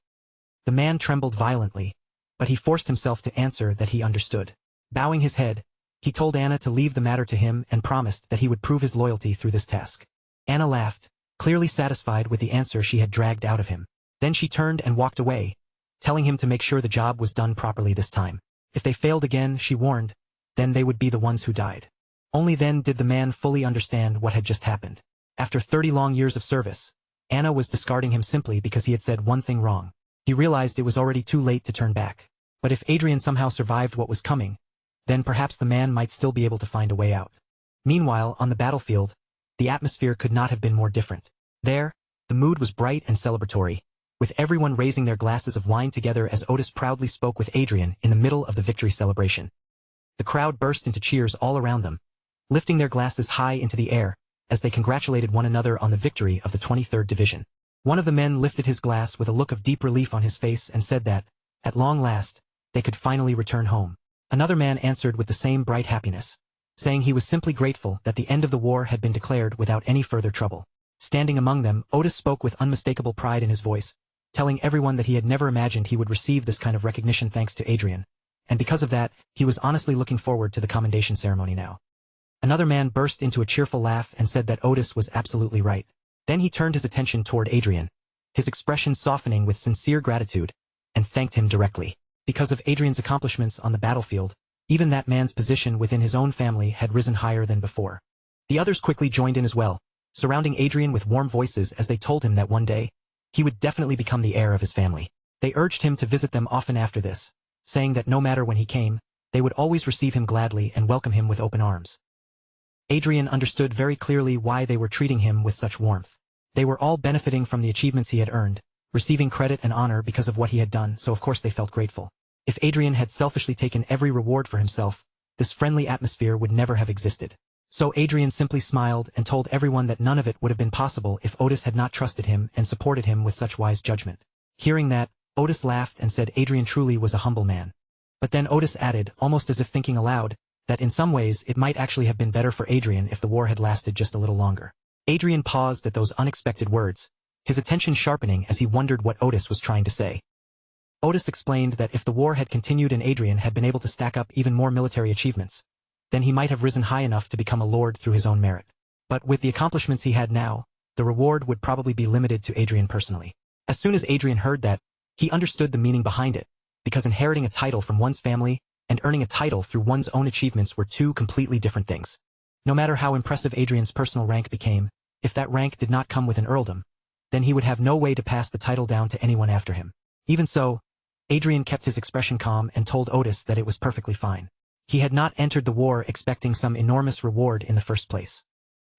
The man trembled violently, but he forced himself to answer that he understood. Bowing his head, he told Anna to leave the matter to him and promised that he would prove his loyalty through this task. Anna laughed, clearly satisfied with the answer she had dragged out of him. Then she turned and walked away, telling him to make sure the job was done properly this time. If they failed again, she warned, then they would be the ones who died. Only then did the man fully understand what had just happened. After 30 long years of service, Anna was discarding him simply because he had said one thing wrong. He realized it was already too late to turn back. But if Adrian somehow survived what was coming, then perhaps the man might still be able to find a way out. Meanwhile, on the battlefield, the atmosphere could not have been more different. There, the mood was bright and celebratory, with everyone raising their glasses of wine together as Otis proudly spoke with Adrian in the middle of the victory celebration. The crowd burst into cheers all around them, lifting their glasses high into the air as they congratulated one another on the victory of the 23rd Division. One of the men lifted his glass with a look of deep relief on his face and said that, at long last, they could finally return home. Another man answered with the same bright happiness, saying he was simply grateful that the end of the war had been declared without any further trouble. Standing among them, Otis spoke with unmistakable pride in his voice, telling everyone that he had never imagined he would receive this kind of recognition thanks to Adrian, and because of that, he was honestly looking forward to the commendation ceremony now. Another man burst into a cheerful laugh and said that Otis was absolutely right. Then he turned his attention toward Adrian, his expression softening with sincere gratitude, and thanked him directly. Because of Adrian's accomplishments on the battlefield, even that man's position within his own family had risen higher than before. The others quickly joined in as well, surrounding Adrian with warm voices as they told him that one day, he would definitely become the heir of his family. They urged him to visit them often after this, saying that no matter when he came, they would always receive him gladly and welcome him with open arms. Adrian understood very clearly why they were treating him with such warmth. They were all benefiting from the achievements he had earned, receiving credit and honor because of what he had done, so of course they felt grateful. If Adrian had selfishly taken every reward for himself, this friendly atmosphere would never have existed. So Adrian simply smiled and told everyone that none of it would have been possible if Otis had not trusted him and supported him with such wise judgment. Hearing that, Otis laughed and said Adrian truly was a humble man. But then Otis added, almost as if thinking aloud, that in some ways it might actually have been better for Adrian if the war had lasted just a little longer. Adrian paused at those unexpected words, his attention sharpening as he wondered what Otis was trying to say. Otis explained that if the war had continued and Adrian had been able to stack up even more military achievements, then he might have risen high enough to become a lord through his own merit. But with the accomplishments he had now, the reward would probably be limited to Adrian personally. As soon as Adrian heard that, he understood the meaning behind it, because inheriting a title from one's family and earning a title through one's own achievements were two completely different things. No matter how impressive Adrian's personal rank became, if that rank did not come with an earldom, then he would have no way to pass the title down to anyone after him. Even so, Adrian kept his expression calm and told Otis that it was perfectly fine. He had not entered the war expecting some enormous reward in the first place.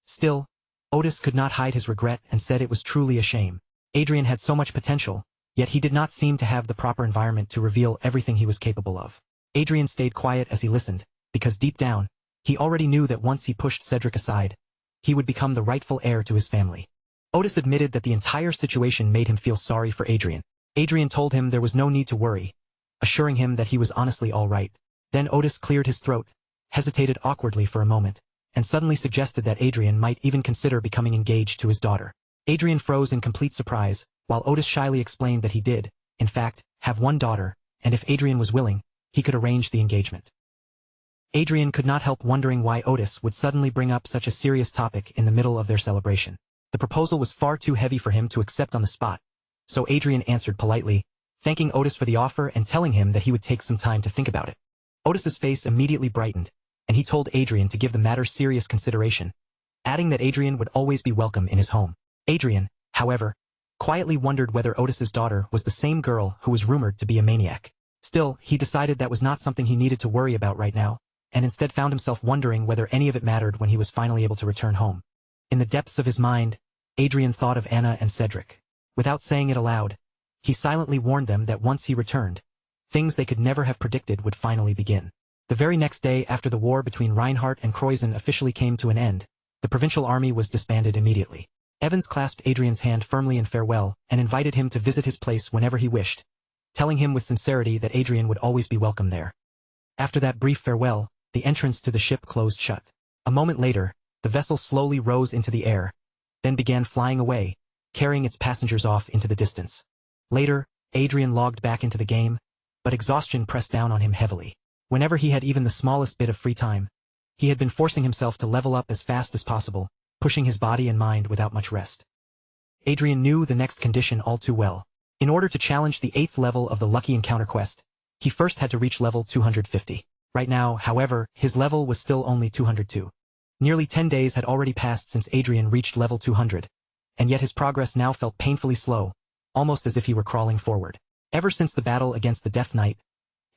Still, Otis could not hide his regret and said it was truly a shame. Adrian had so much potential, yet he did not seem to have the proper environment to reveal everything he was capable of. Adrian stayed quiet as he listened, because deep down, he already knew that once he pushed Cedric aside, he would become the rightful heir to his family. Otis admitted that the entire situation made him feel sorry for Adrian. Adrian told him there was no need to worry, assuring him that he was honestly all right. Then Otis cleared his throat, hesitated awkwardly for a moment, and suddenly suggested that Adrian might even consider becoming engaged to his daughter. Adrian froze in complete surprise, while Otis shyly explained that he did, in fact, have one daughter, and if Adrian was willing, he could arrange the engagement. Adrian could not help wondering why Otis would suddenly bring up such a serious topic in the middle of their celebration. The proposal was far too heavy for him to accept on the spot, so Adrian answered politely, thanking Otis for the offer and telling him that he would take some time to think about it. Otis's face immediately brightened, and he told Adrian to give the matter serious consideration, adding that Adrian would always be welcome in his home. Adrian, however, quietly wondered whether Otis's daughter was the same girl who was rumored to be a maniac. Still, he decided that was not something he needed to worry about right now, and instead found himself wondering whether any of it mattered when he was finally able to return home. In the depths of his mind, Adrian thought of Anna and Cedric. Without saying it aloud, he silently warned them that once he returned, things they could never have predicted would finally begin. The very next day after the war between Reinhardt and Croisen officially came to an end, the provincial army was disbanded immediately. Evans clasped Adrian's hand firmly in farewell and invited him to visit his place whenever he wished, telling him with sincerity that Adrian would always be welcome there. After that brief farewell, the entrance to the ship closed shut. A moment later, the vessel slowly rose into the air, then began flying away, carrying its passengers off into the distance. Later, Adrian logged back into the game, but exhaustion pressed down on him heavily. Whenever he had even the smallest bit of free time, he had been forcing himself to level up as fast as possible, pushing his body and mind without much rest. Adrian knew the next condition all too well. In order to challenge the 8th level of the Lucky Encounter quest, he first had to reach level 250. Right now, however, his level was still only 202. Nearly 10 days had already passed since Adrian reached level 200, and yet his progress now felt painfully slow, almost as if he were crawling forward. Ever since the battle against the Death Knight,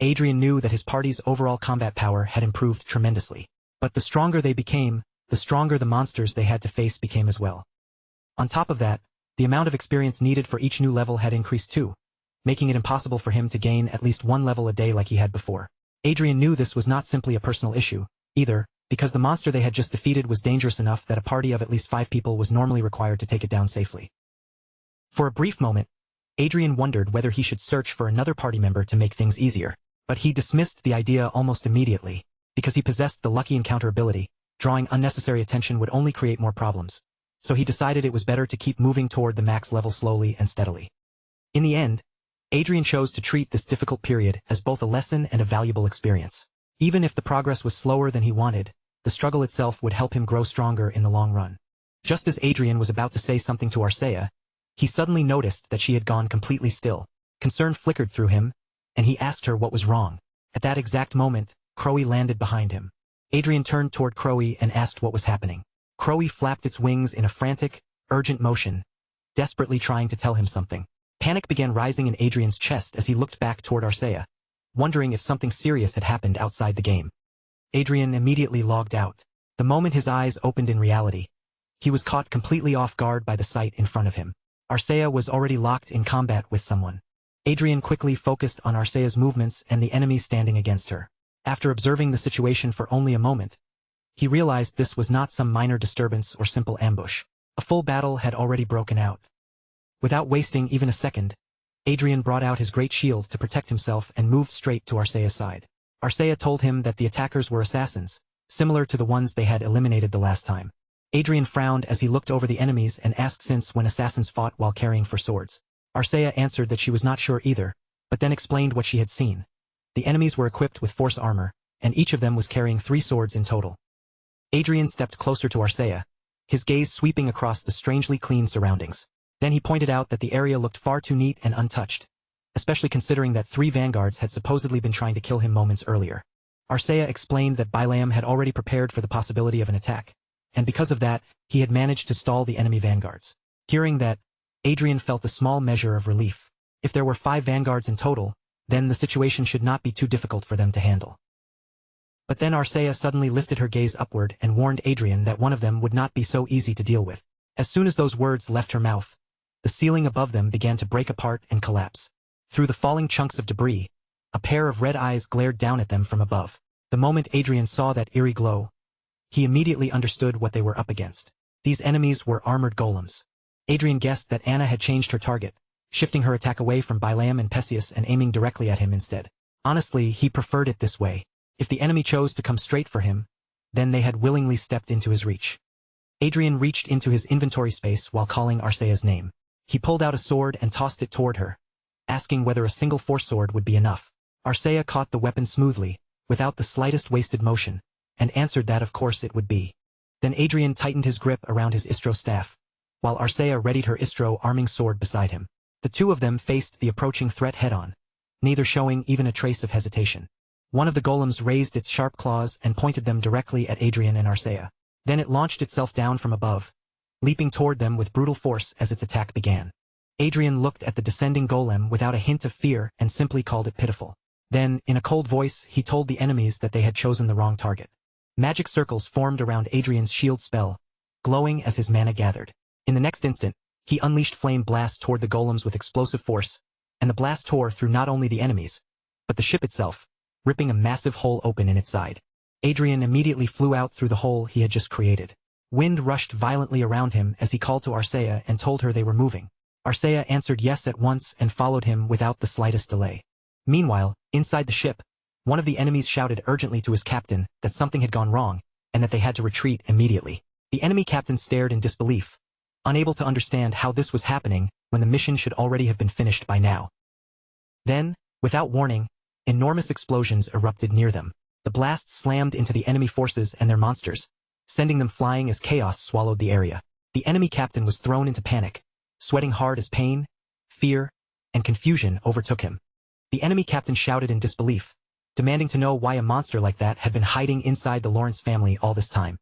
Adrian knew that his party's overall combat power had improved tremendously. But the stronger they became, the stronger the monsters they had to face became as well. On top of that, the amount of experience needed for each new level had increased too, making it impossible for him to gain at least one level a day like he had before. Adrian knew this was not simply a personal issue, either, because the monster they had just defeated was dangerous enough that a party of at least 5 people was normally required to take it down safely. For a brief moment, Adrian wondered whether he should search for another party member to make things easier, but he dismissed the idea almost immediately, because he possessed the Lucky Encounter ability. Drawing unnecessary attention would only create more problems, so he decided it was better to keep moving toward the max level slowly and steadily. In the end, Adrian chose to treat this difficult period as both a lesson and a valuable experience. Even if the progress was slower than he wanted, the struggle itself would help him grow stronger in the long run. Just as Adrian was about to say something to Arcea, he suddenly noticed that she had gone completely still. Concern flickered through him, and he asked her what was wrong. At that exact moment, Crowy landed behind him. Adrian turned toward Crowy and asked what was happening. Crowy flapped its wings in a frantic, urgent motion, desperately trying to tell him something. Panic began rising in Adrian's chest as he looked back toward Arcea, wondering if something serious had happened outside the game. Adrian immediately logged out. The moment his eyes opened in reality, he was caught completely off guard by the sight in front of him. Arcea was already locked in combat with someone. Adrian quickly focused on Arcea's movements and the enemy standing against her. After observing the situation for only a moment, he realized this was not some minor disturbance or simple ambush. A full battle had already broken out. Without wasting even a second, Adrian brought out his great shield to protect himself and moved straight to Arcea's side. Arcea told him that the attackers were assassins, similar to the ones they had eliminated the last time. Adrian frowned as he looked over the enemies and asked since when assassins fought while carrying for swords. Arcea answered that she was not sure either, but then explained what she had seen. The enemies were equipped with force armor, and each of them was carrying 3 swords in total. Adrian stepped closer to Arcea, his gaze sweeping across the strangely clean surroundings. Then he pointed out that the area looked far too neat and untouched, especially considering that 3 vanguards had supposedly been trying to kill him moments earlier. Arcea explained that Bilam had already prepared for the possibility of an attack, and because of that, he had managed to stall the enemy vanguards. Hearing that, Adrian felt a small measure of relief. If there were 5 vanguards in total, then the situation should not be too difficult for them to handle. But then Arcea suddenly lifted her gaze upward and warned Adrian that one of them would not be so easy to deal with. As soon as those words left her mouth, the ceiling above them began to break apart and collapse. Through the falling chunks of debris, a pair of red eyes glared down at them from above. The moment Adrian saw that eerie glow, he immediately understood what they were up against. These enemies were armored golems. Adrian guessed that Anna had changed her target, shifting her attack away from Bilam and Perseus and aiming directly at him instead. Honestly, he preferred it this way. If the enemy chose to come straight for him, then they had willingly stepped into his reach. Adrian reached into his inventory space while calling Arcea's name. He pulled out a sword and tossed it toward her, asking whether a single force sword would be enough. Arcea caught the weapon smoothly, without the slightest wasted motion, and answered that of course it would be. Then Adrian tightened his grip around his Istro staff, while Arcea readied her Istro arming sword beside him. The two of them faced the approaching threat head-on, neither showing even a trace of hesitation. One of the golems raised its sharp claws and pointed them directly at Adrian and Arcea. Then it launched itself down from above, leaping toward them with brutal force as its attack began. Adrian looked at the descending golem without a hint of fear and simply called it pitiful. Then, in a cold voice, he told the enemies that they had chosen the wrong target. Magic circles formed around Adrian's shield spell, glowing as his mana gathered. In the next instant, he unleashed flame blasts toward the golems with explosive force, and the blast tore through not only the enemies, but the ship itself, ripping a massive hole open in its side. Adrian immediately flew out through the hole he had just created. Wind rushed violently around him as he called to Arcea and told her they were moving. Arcea answered yes at once and followed him without the slightest delay. Meanwhile, inside the ship, one of the enemies shouted urgently to his captain that something had gone wrong, and that they had to retreat immediately. The enemy captain stared in disbelief, unable to understand how this was happening when the mission should already have been finished by now. Then, without warning, enormous explosions erupted near them. The blasts slammed into the enemy forces and their monsters, sending them flying as chaos swallowed the area. The enemy captain was thrown into panic, sweating hard as pain, fear, and confusion overtook him. The enemy captain shouted in disbelief, demanding to know why a monster like that had been hiding inside the Lawrence family all this time.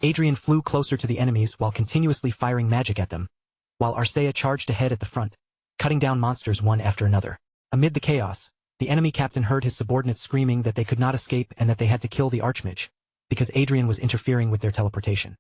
Adrian flew closer to the enemies while continuously firing magic at them, while Arcea charged ahead at the front, cutting down monsters one after another. Amid the chaos, the enemy captain heard his subordinates screaming that they could not escape and that they had to kill the Archmage, because Adrian was interfering with their teleportation.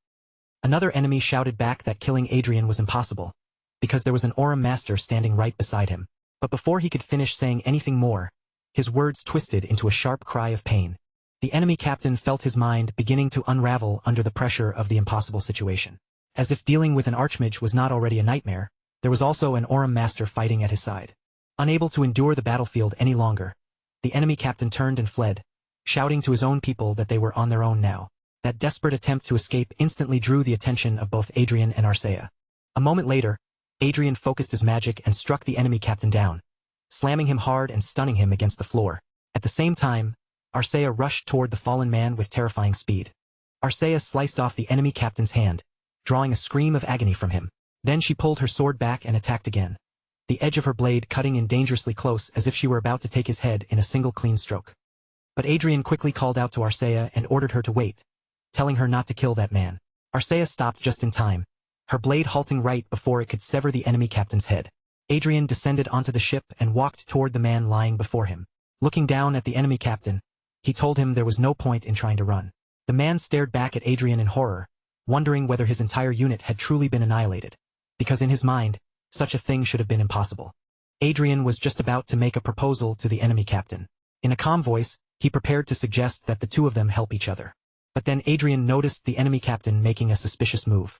Another enemy shouted back that killing Adrian was impossible, because there was an Aurum Master standing right beside him. But before he could finish saying anything more, his words twisted into a sharp cry of pain. The enemy captain felt his mind beginning to unravel under the pressure of the impossible situation. As if dealing with an Archmage was not already a nightmare, there was also an Aurum Master fighting at his side. Unable to endure the battlefield any longer, the enemy captain turned and fled, shouting to his own people that they were on their own now. That desperate attempt to escape instantly drew the attention of both Adrian and Arcea. A moment later, Adrian focused his magic and struck the enemy captain down, slamming him hard and stunning him against the floor. At the same time, Arcea rushed toward the fallen man with terrifying speed. Arcea sliced off the enemy captain's hand, drawing a scream of agony from him. Then she pulled her sword back and attacked again, the edge of her blade cutting in dangerously close as if she were about to take his head in a single clean stroke. But Adrian quickly called out to Arcea and ordered her to wait, telling her not to kill that man. Arcea stopped just in time, her blade halting right before it could sever the enemy captain's head. Adrian descended onto the ship and walked toward the man lying before him. Looking down at the enemy captain, he told him there was no point in trying to run. The man stared back at Adrian in horror, wondering whether his entire unit had truly been annihilated, because in his mind, such a thing should have been impossible. Adrian was just about to make a proposal to the enemy captain. In a calm voice, he prepared to suggest that the two of them help each other. But then Adrian noticed the enemy captain making a suspicious move.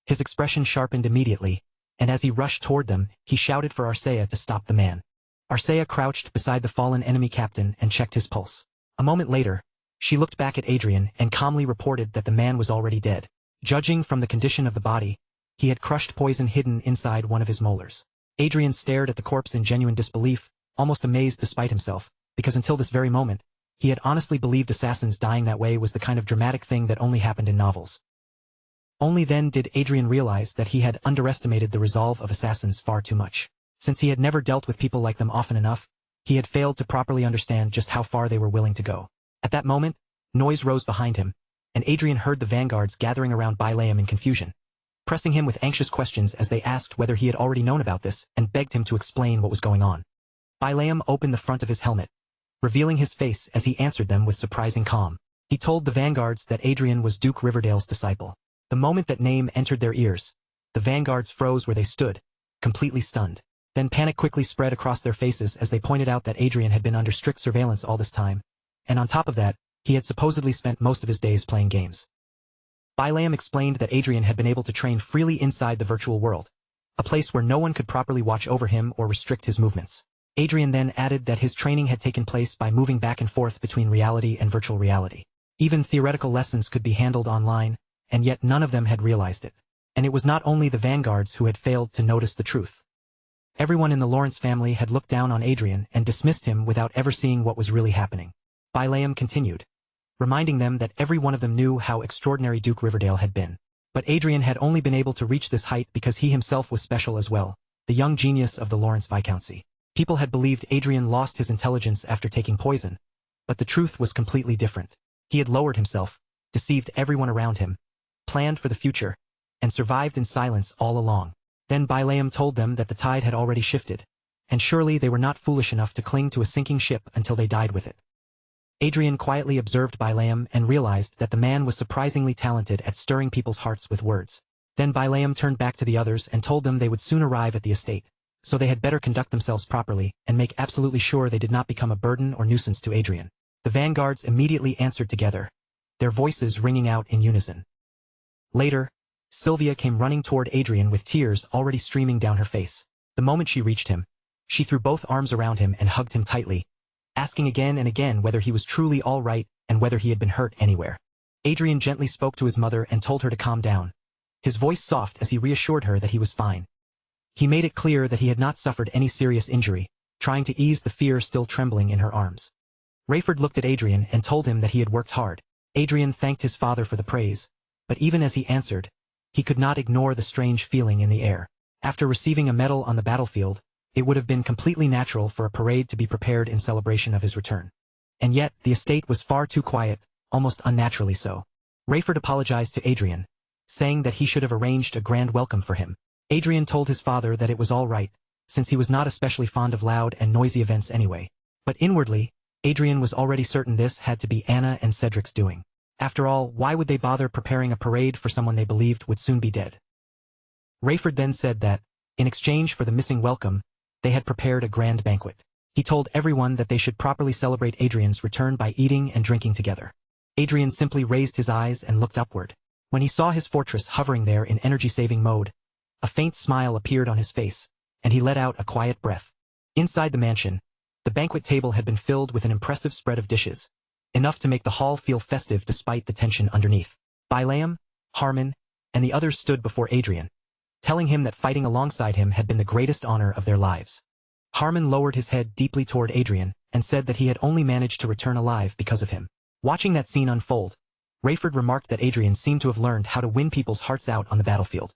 His expression sharpened immediately, and as he rushed toward them, he shouted for Arcea to stop the man. Arcea crouched beside the fallen enemy captain and checked his pulse. A moment later, she looked back at Adrian and calmly reported that the man was already dead. Judging from the condition of the body, he had crushed poison hidden inside one of his molars. Adrian stared at the corpse in genuine disbelief, almost amazed despite himself, because until this very moment, he had honestly believed assassins dying that way was the kind of dramatic thing that only happened in novels. Only then did Adrian realize that he had underestimated the resolve of assassins far too much. Since he had never dealt with people like them often enough, he had failed to properly understand just how far they were willing to go. At that moment, noise rose behind him, and Adrian heard the vanguards gathering around Bileam in confusion, pressing him with anxious questions as they asked whether he had already known about this and begged him to explain what was going on. Bileam opened the front of his helmet, revealing his face as he answered them with surprising calm. He told the vanguards that Adrian was Duke Riverdale's disciple. The moment that name entered their ears, the vanguards froze where they stood, completely stunned. Then panic quickly spread across their faces as they pointed out that Adrian had been under strict surveillance all this time, and on top of that, he had supposedly spent most of his days playing games. Bileam explained that Adrian had been able to train freely inside the virtual world, a place where no one could properly watch over him or restrict his movements. Adrian then added that his training had taken place by moving back and forth between reality and virtual reality. Even theoretical lessons could be handled online, and yet none of them had realized it. And it was not only the vanguards who had failed to notice the truth. Everyone in the Lawrence family had looked down on Adrian and dismissed him without ever seeing what was really happening. Bileam continued, reminding them that every one of them knew how extraordinary Duke Riverdale had been. But Adrian had only been able to reach this height because he himself was special as well, the young genius of the Lawrence Viscountcy. People had believed Adrian lost his intelligence after taking poison, but the truth was completely different. He had lowered himself, deceived everyone around him, planned for the future, and survived in silence all along. Then Bileam told them that the tide had already shifted, and surely they were not foolish enough to cling to a sinking ship until they died with it. Adrian quietly observed Bileam and realized that the man was surprisingly talented at stirring people's hearts with words. Then Bileam turned back to the others and told them they would soon arrive at the estate, so they had better conduct themselves properly and make absolutely sure they did not become a burden or nuisance to Adrian. The vanguards immediately answered together, their voices ringing out in unison. Later, Sylvia came running toward Adrian with tears already streaming down her face. The moment she reached him, she threw both arms around him and hugged him tightly, asking again and again whether he was truly all right and whether he had been hurt anywhere. Adrian gently spoke to his mother and told her to calm down, his voice soft as he reassured her that he was fine. He made it clear that he had not suffered any serious injury, trying to ease the fear still trembling in her arms. Rayford looked at Adrian and told him that he had worked hard. Adrian thanked his father for the praise, but even as he answered, he could not ignore the strange feeling in the air. After receiving a medal on the battlefield, it would have been completely natural for a parade to be prepared in celebration of his return. And yet, the estate was far too quiet, almost unnaturally so. Rayford apologized to Adrian, saying that he should have arranged a grand welcome for him. Adrian told his father that it was all right, since he was not especially fond of loud and noisy events anyway. But inwardly, Adrian was already certain this had to be Anna and Cedric's doing. After all, why would they bother preparing a parade for someone they believed would soon be dead? Rayford then said that, in exchange for the missing welcome, they had prepared a grand banquet. He told everyone that they should properly celebrate Adrian's return by eating and drinking together. Adrian simply raised his eyes and looked upward. When he saw his fortress hovering there in energy-saving mode, a faint smile appeared on his face, and he let out a quiet breath. Inside the mansion, the banquet table had been filled with an impressive spread of dishes, enough to make the hall feel festive despite the tension underneath. Bileam, Harmon, and the others stood before Adrian, telling him that fighting alongside him had been the greatest honor of their lives. Harmon lowered his head deeply toward Adrian and said that he had only managed to return alive because of him. Watching that scene unfold, Rayford remarked that Adrian seemed to have learned how to win people's hearts out on the battlefield.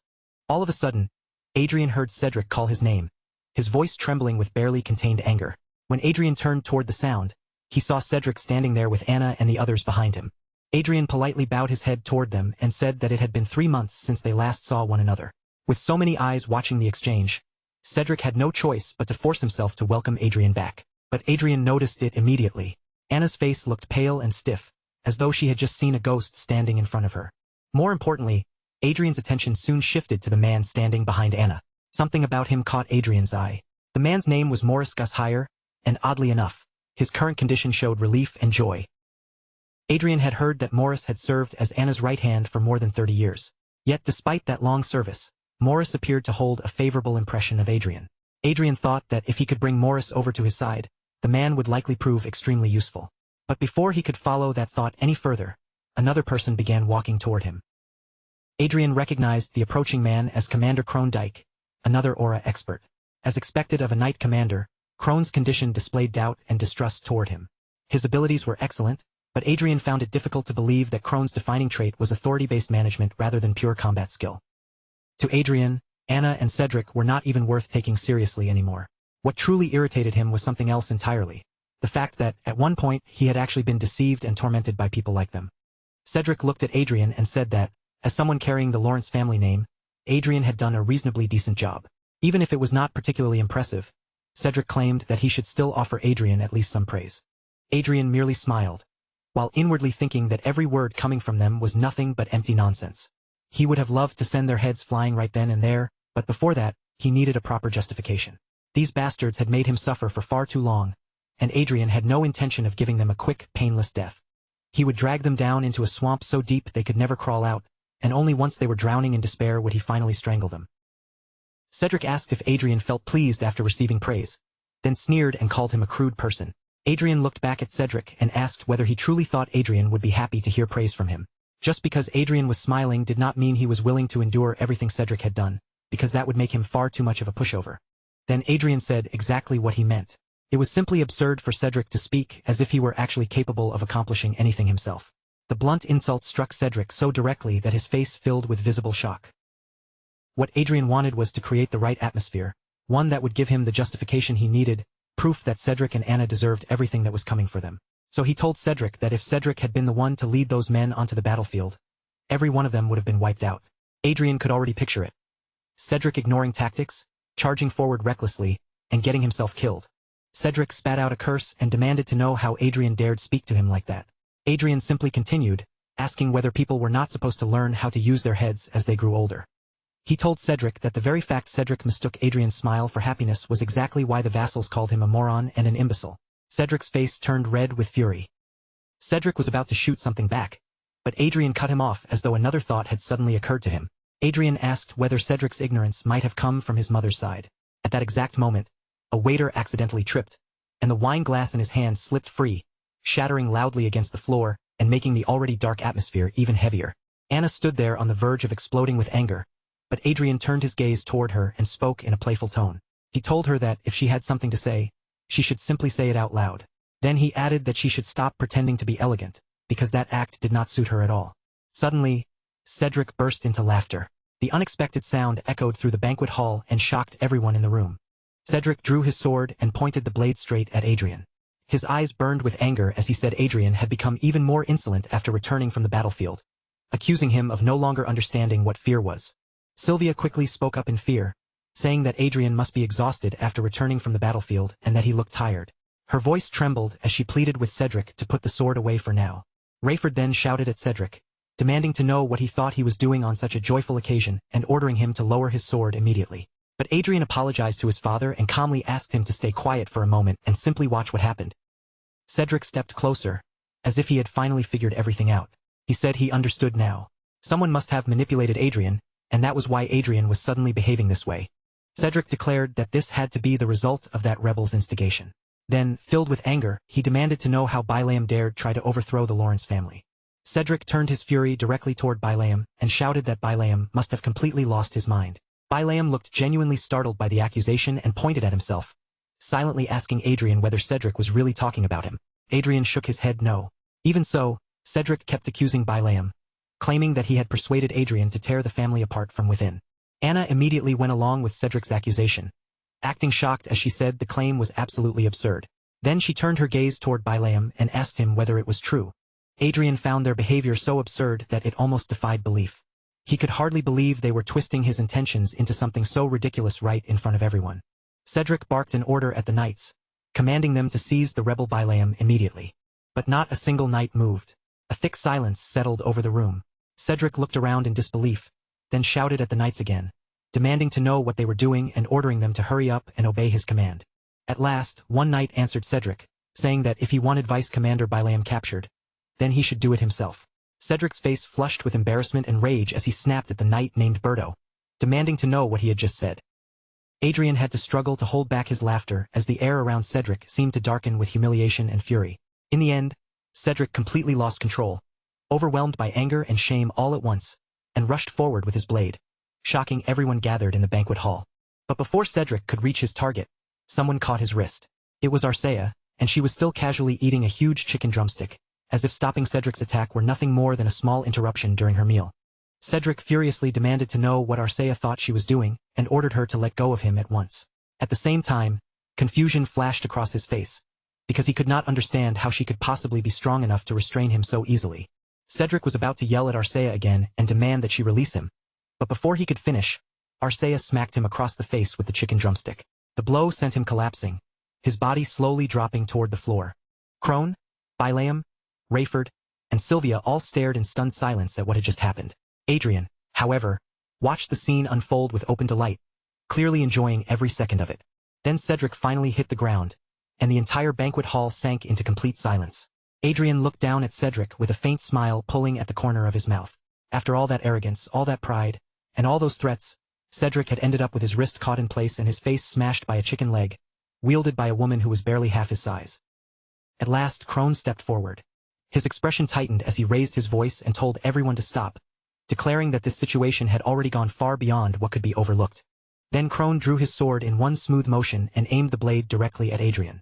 All of a sudden, Adrian heard Cedric call his name, his voice trembling with barely contained anger. When Adrian turned toward the sound, he saw Cedric standing there with Anna and the others behind him. Adrian politely bowed his head toward them and said that it had been 3 months since they last saw one another. With so many eyes watching the exchange, Cedric had no choice but to force himself to welcome Adrian back. But Adrian noticed it immediately. Anna's face looked pale and stiff, as though she had just seen a ghost standing in front of her. More importantly, Adrian's attention soon shifted to the man standing behind Anna. Something about him caught Adrian's eye. The man's name was Morris Gusshire, and oddly enough, his current condition showed relief and joy. Adrian had heard that Morris had served as Anna's right hand for more than 30 years. Yet despite that long service, Morris appeared to hold a favorable impression of Adrian. Adrian thought that if he could bring Morris over to his side, the man would likely prove extremely useful. But before he could follow that thought any further, another person began walking toward him. Adrian recognized the approaching man as Commander Crone, another aura expert. As expected of a knight commander, Crone's condition displayed doubt and distrust toward him. His abilities were excellent, but Adrian found it difficult to believe that Crone's defining trait was authority-based management rather than pure combat skill. To Adrian, Anna and Cedric were not even worth taking seriously anymore. What truly irritated him was something else entirely. The fact that, at one point, he had actually been deceived and tormented by people like them. Cedric looked at Adrian and said that, as someone carrying the Lawrence family name, Adrian had done a reasonably decent job. Even if it was not particularly impressive, Cedric claimed that he should still offer Adrian at least some praise. Adrian merely smiled, while inwardly thinking that every word coming from them was nothing but empty nonsense. He would have loved to send their heads flying right then and there, but before that, he needed a proper justification. These bastards had made him suffer for far too long, and Adrian had no intention of giving them a quick, painless death. He would drag them down into a swamp so deep they could never crawl out, and only once they were drowning in despair would he finally strangle them. Cedric asked if Adrian felt pleased after receiving praise, then sneered and called him a crude person. Adrian looked back at Cedric and asked whether he truly thought Adrian would be happy to hear praise from him. Just because Adrian was smiling did not mean he was willing to endure everything Cedric had done, because that would make him far too much of a pushover. Then Adrian said exactly what he meant. It was simply absurd for Cedric to speak as if he were actually capable of accomplishing anything himself. The blunt insult struck Cedric so directly that his face filled with visible shock. What Adrian wanted was to create the right atmosphere, one that would give him the justification he needed, proof that Cedric and Anna deserved everything that was coming for them. So he told Cedric that if Cedric had been the one to lead those men onto the battlefield, every one of them would have been wiped out. Adrian could already picture it. Cedric ignoring tactics, charging forward recklessly, and getting himself killed. Cedric spat out a curse and demanded to know how Adrian dared speak to him like that. Adrian simply continued, asking whether people were not supposed to learn how to use their heads as they grew older. He told Cedric that the very fact Cedric mistook Adrian's smile for happiness was exactly why the vassals called him a moron and an imbecile. Cedric's face turned red with fury. Cedric was about to shoot something back, but Adrian cut him off as though another thought had suddenly occurred to him. Adrian asked whether Cedric's ignorance might have come from his mother's side. At that exact moment, a waiter accidentally tripped, and the wine glass in his hand slipped free, shattering loudly against the floor and making the already dark atmosphere even heavier. Anna stood there on the verge of exploding with anger, but Adrian turned his gaze toward her and spoke in a playful tone. He told her that if she had something to say, she should simply say it out loud. Then he added that she should stop pretending to be elegant, because that act did not suit her at all. Suddenly, Cedric burst into laughter. The unexpected sound echoed through the banquet hall and shocked everyone in the room. Cedric drew his sword and pointed the blade straight at Adrian. His eyes burned with anger as he said Adrian had become even more insolent after returning from the battlefield, accusing him of no longer understanding what fear was. Sylvia quickly spoke up in fear, saying that Adrian must be exhausted after returning from the battlefield and that he looked tired. Her voice trembled as she pleaded with Cedric to put the sword away for now. Rayford then shouted at Cedric, demanding to know what he thought he was doing on such a joyful occasion and ordering him to lower his sword immediately. But Adrian apologized to his father and calmly asked him to stay quiet for a moment and simply watch what happened. Cedric stepped closer, as if he had finally figured everything out. He said he understood now. Someone must have manipulated Adrian, and that was why Adrian was suddenly behaving this way. Cedric declared that this had to be the result of that rebel's instigation. Then, filled with anger, he demanded to know how Bileam dared try to overthrow the Lawrence family. Cedric turned his fury directly toward Bileam and shouted that Bileam must have completely lost his mind. Bileam looked genuinely startled by the accusation and pointed at himself, silently asking Adrian whether Cedric was really talking about him. Adrian shook his head no. Even so, Cedric kept accusing Bileam, claiming that he had persuaded Adrian to tear the family apart from within. Anna immediately went along with Cedric's accusation, acting shocked as she said the claim was absolutely absurd. Then she turned her gaze toward Bileam and asked him whether it was true. Adrian found their behavior so absurd that it almost defied belief. He could hardly believe they were twisting his intentions into something so ridiculous right in front of everyone. Cedric barked an order at the knights, commanding them to seize the rebel Bileam immediately. But not a single knight moved. A thick silence settled over the room. Cedric looked around in disbelief, then shouted at the knights again, demanding to know what they were doing and ordering them to hurry up and obey his command. At last, one knight answered Cedric, saying that if he wanted Vice Commander Bileam captured, then he should do it himself. Cedric's face flushed with embarrassment and rage as he snapped at the knight named Berto, demanding to know what he had just said. Adrian had to struggle to hold back his laughter as the air around Cedric seemed to darken with humiliation and fury. In the end, Cedric completely lost control, overwhelmed by anger and shame all at once, and rushed forward with his blade, shocking everyone gathered in the banquet hall. But before Cedric could reach his target, someone caught his wrist. It was Arcea, and she was still casually eating a huge chicken drumstick, as if stopping Cedric's attack were nothing more than a small interruption during her meal. Cedric furiously demanded to know what Arcea thought she was doing and ordered her to let go of him at once. At the same time, confusion flashed across his face, because he could not understand how she could possibly be strong enough to restrain him so easily. Cedric was about to yell at Arcea again and demand that she release him, but before he could finish, Arcea smacked him across the face with the chicken drumstick. The blow sent him collapsing, his body slowly dropping toward the floor. Crone, Bileam, Rayford, and Sylvia all stared in stunned silence at what had just happened. Adrian, however, watched the scene unfold with open delight, clearly enjoying every second of it. Then Cedric finally hit the ground, and the entire banquet hall sank into complete silence. Adrian looked down at Cedric with a faint smile pulling at the corner of his mouth. After all that arrogance, all that pride, and all those threats, Cedric had ended up with his wrist caught in place and his face smashed by a chicken leg, wielded by a woman who was barely half his size. At last, Crone stepped forward. His expression tightened as he raised his voice and told everyone to stop, declaring that this situation had already gone far beyond what could be overlooked. Then Crone drew his sword in one smooth motion and aimed the blade directly at Adrian.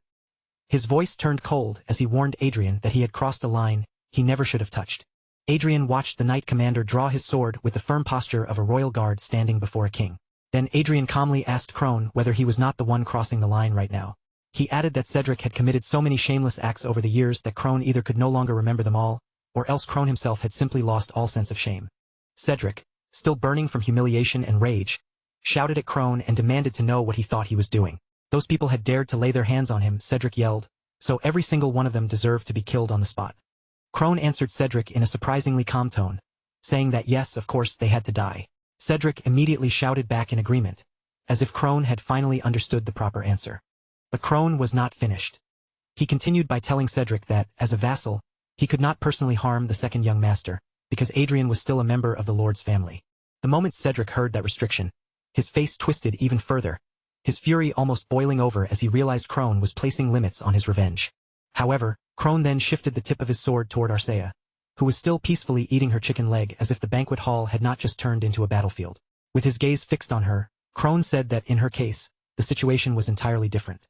His voice turned cold as he warned Adrian that he had crossed a line he never should have touched. Adrian watched the knight commander draw his sword with the firm posture of a royal guard standing before a king. Then Adrian calmly asked Crone whether he was not the one crossing the line right now. He added that Cedric had committed so many shameless acts over the years that Crone either could no longer remember them all, or else Crone himself had simply lost all sense of shame. Cedric, still burning from humiliation and rage, shouted at Crone and demanded to know what he thought he was doing. Those people had dared to lay their hands on him, Cedric yelled, so every single one of them deserved to be killed on the spot. Crone answered Cedric in a surprisingly calm tone, saying that yes, of course they had to die. Cedric immediately shouted back in agreement, as if Crone had finally understood the proper answer. But Crone was not finished. He continued by telling Cedric that, as a vassal, he could not personally harm the second young master, because Adrian was still a member of the Lord's family. The moment Cedric heard that restriction, his face twisted even further, his fury almost boiling over as he realized Crone was placing limits on his revenge. However, Crone then shifted the tip of his sword toward Arcea, who was still peacefully eating her chicken leg as if the banquet hall had not just turned into a battlefield. With his gaze fixed on her, Crone said that in her case, the situation was entirely different.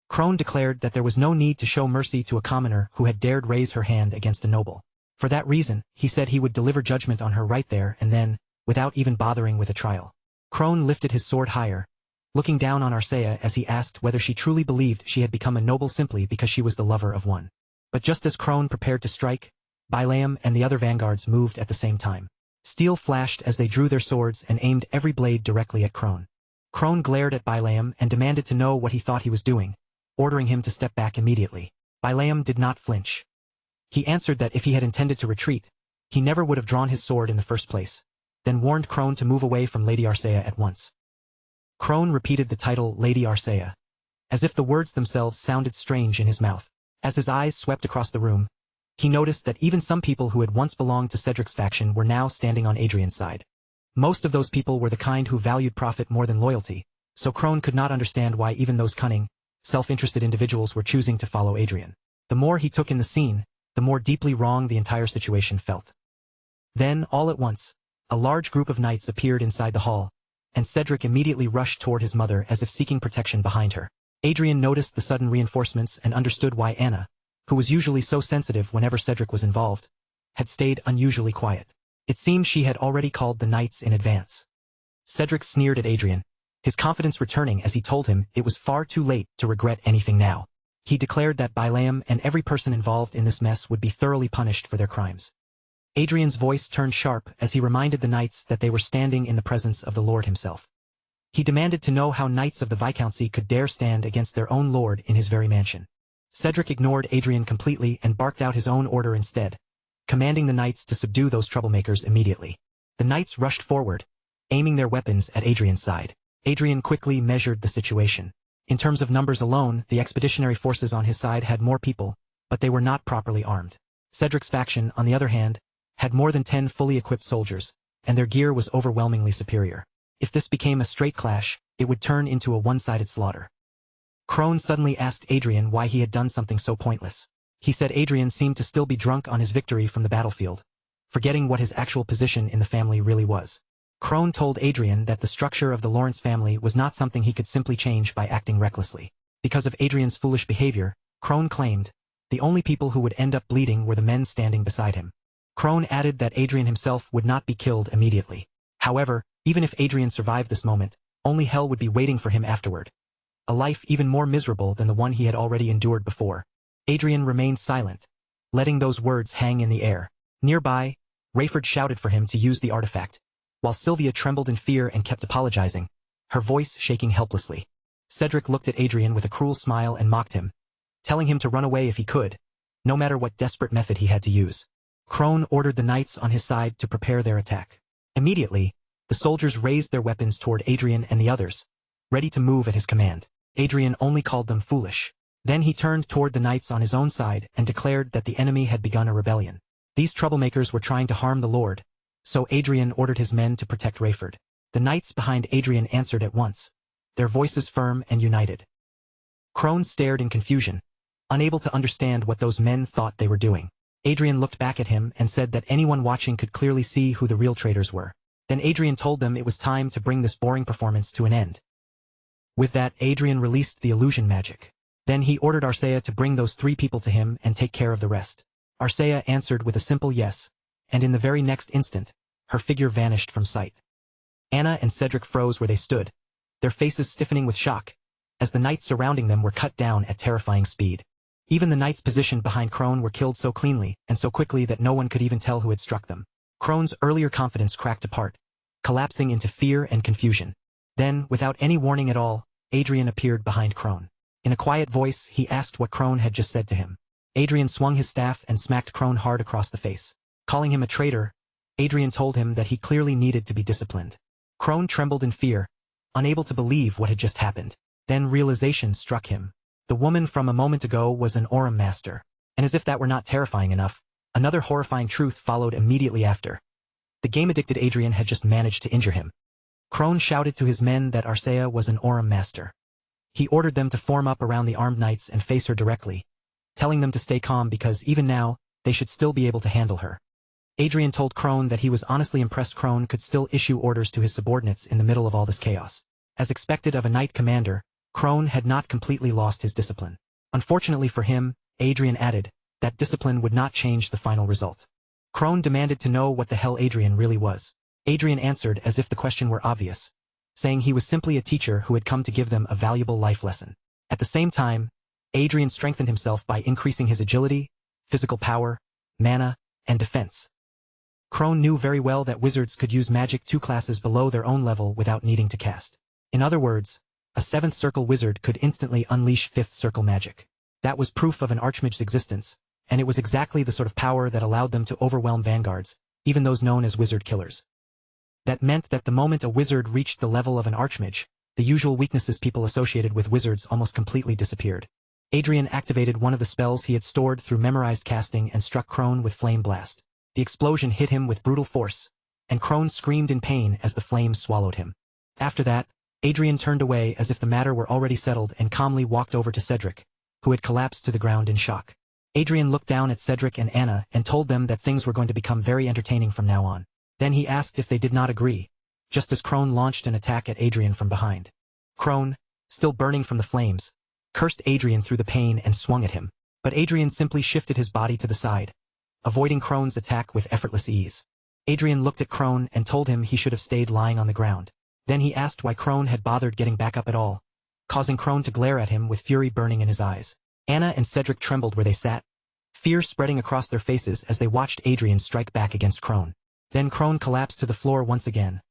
Crone declared that there was no need to show mercy to a commoner who had dared raise her hand against a noble. For that reason, he said he would deliver judgment on her right there and then, without even bothering with a trial. Crone lifted his sword higher, looking down on Arcea as he asked whether she truly believed she had become a noble simply because she was the lover of one. But just as Crone prepared to strike, Bilaam and the other vanguards moved at the same time. Steel flashed as they drew their swords and aimed every blade directly at Crone. Crone glared at Bilaam and demanded to know what he thought he was doing, ordering him to step back immediately. Bilaam did not flinch. He answered that if he had intended to retreat, he never would have drawn his sword in the first place, then warned Crone to move away from Lady Arcea at once. Crone repeated the title Lady Arcea, as if the words themselves sounded strange in his mouth. As his eyes swept across the room, he noticed that even some people who had once belonged to Cedric's faction were now standing on Adrian's side. Most of those people were the kind who valued profit more than loyalty, so Crone could not understand why even those cunning, self-interested individuals were choosing to follow Adrian. The more he took in the scene, the more deeply wrong the entire situation felt. Then, all at once, a large group of knights appeared inside the hall, and Cedric immediately rushed toward his mother as if seeking protection behind her. Adrian noticed the sudden reinforcements and understood why Anna, who was usually so sensitive whenever Cedric was involved, had stayed unusually quiet. It seemed she had already called the knights in advance. Cedric sneered at Adrian, his confidence returning as he told him it was far too late to regret anything now. He declared that Bilaam and every person involved in this mess would be thoroughly punished for their crimes. Adrian's voice turned sharp as he reminded the knights that they were standing in the presence of the Lord himself. He demanded to know how knights of the Viscountcy could dare stand against their own lord in his very mansion. Cedric ignored Adrian completely and barked out his own order instead, commanding the knights to subdue those troublemakers immediately. The knights rushed forward, aiming their weapons at Adrian's side. Adrian quickly measured the situation. In terms of numbers alone, the expeditionary forces on his side had more people, but they were not properly armed. Cedric's faction, on the other hand, had more than 10 fully equipped soldiers, and their gear was overwhelmingly superior. If this became a straight clash, it would turn into a one-sided slaughter. Crone suddenly asked Adrian why he had done something so pointless. He said Adrian seemed to still be drunk on his victory from the battlefield, forgetting what his actual position in the family really was. Crone told Adrian that the structure of the Lawrence family was not something he could simply change by acting recklessly. Because of Adrian's foolish behavior, Crone claimed, the only people who would end up bleeding were the men standing beside him. Crone added that Adrian himself would not be killed immediately. However, even if Adrian survived this moment, only hell would be waiting for him afterward. A life even more miserable than the one he had already endured before. Adrian remained silent, letting those words hang in the air. Nearby, Rayford shouted for him to use the artifact, while Sylvia trembled in fear and kept apologizing, her voice shaking helplessly. Cedric looked at Adrian with a cruel smile and mocked him, telling him to run away if he could, no matter what desperate method he had to use. Crone ordered the knights on his side to prepare their attack. Immediately, the soldiers raised their weapons toward Adrian and the others, ready to move at his command. Adrian only called them foolish. Then he turned toward the knights on his own side and declared that the enemy had begun a rebellion. These troublemakers were trying to harm the Lord, so Adrian ordered his men to protect Rayford. The knights behind Adrian answered at once, their voices firm and united. Crone stared in confusion, unable to understand what those men thought they were doing. Adrian looked back at him and said that anyone watching could clearly see who the real traitors were. Then Adrian told them it was time to bring this boring performance to an end. With that, Adrian released the illusion magic. Then he ordered Arcea to bring those 3 people to him and take care of the rest. Arcea answered with a simple yes, and in the very next instant, her figure vanished from sight. Anna and Cedric froze where they stood, their faces stiffening with shock, as the knights surrounding them were cut down at terrifying speed. Even the knights positioned behind Crone were killed so cleanly and so quickly that no one could even tell who had struck them. Crone's earlier confidence cracked apart, collapsing into fear and confusion. Then, without any warning at all, Adrian appeared behind Crone. In a quiet voice, he asked what Crone had just said to him. Adrian swung his staff and smacked Crone hard across the face. Calling him a traitor, Adrian told him that he clearly needed to be disciplined. Crone trembled in fear, unable to believe what had just happened. Then realization struck him. The woman from a moment ago was an Aurum master. And as if that were not terrifying enough, another horrifying truth followed immediately after. The game-addicted Adrian had just managed to injure him. Crone shouted to his men that Arcea was an Aurum master. He ordered them to form up around the armed knights and face her directly, telling them to stay calm because even now, they should still be able to handle her. Adrian told Crone that he was honestly impressed Crone could still issue orders to his subordinates in the middle of all this chaos. As expected of a knight commander, Crone had not completely lost his discipline. Unfortunately for him, Adrian added, that discipline would not change the final result. Crone demanded to know what the hell Adrian really was. Adrian answered as if the question were obvious, saying he was simply a teacher who had come to give them a valuable life lesson. At the same time, Adrian strengthened himself by increasing his agility, physical power, mana, and defense. Crone knew very well that wizards could use magic 2 classes below their own level without needing to cast. In other words, a 7th circle wizard could instantly unleash 5th circle magic. That was proof of an archmage's existence, and it was exactly the sort of power that allowed them to overwhelm vanguards, even those known as wizard killers. That meant that the moment a wizard reached the level of an archmage, the usual weaknesses people associated with wizards almost completely disappeared. Adrian activated one of the spells he had stored through memorized casting and struck Crone with Flame Blast. The explosion hit him with brutal force, and Crone screamed in pain as the flames swallowed him. After that, Adrian turned away as if the matter were already settled and calmly walked over to Cedric, who had collapsed to the ground in shock. Adrian looked down at Cedric and Anna and told them that things were going to become very entertaining from now on. Then he asked if they did not agree, just as Crone launched an attack at Adrian from behind. Crone, still burning from the flames, cursed Adrian through the pain and swung at him, but Adrian simply shifted his body to the side, avoiding Crone's attack with effortless ease. Adrian looked at Crone and told him he should have stayed lying on the ground. Then he asked why Crone had bothered getting back up at all, causing Crone to glare at him with fury burning in his eyes. Anna and Cedric trembled where they sat, fear spreading across their faces as they watched Adrian strike back against Crone. Then Crone collapsed to the floor once again,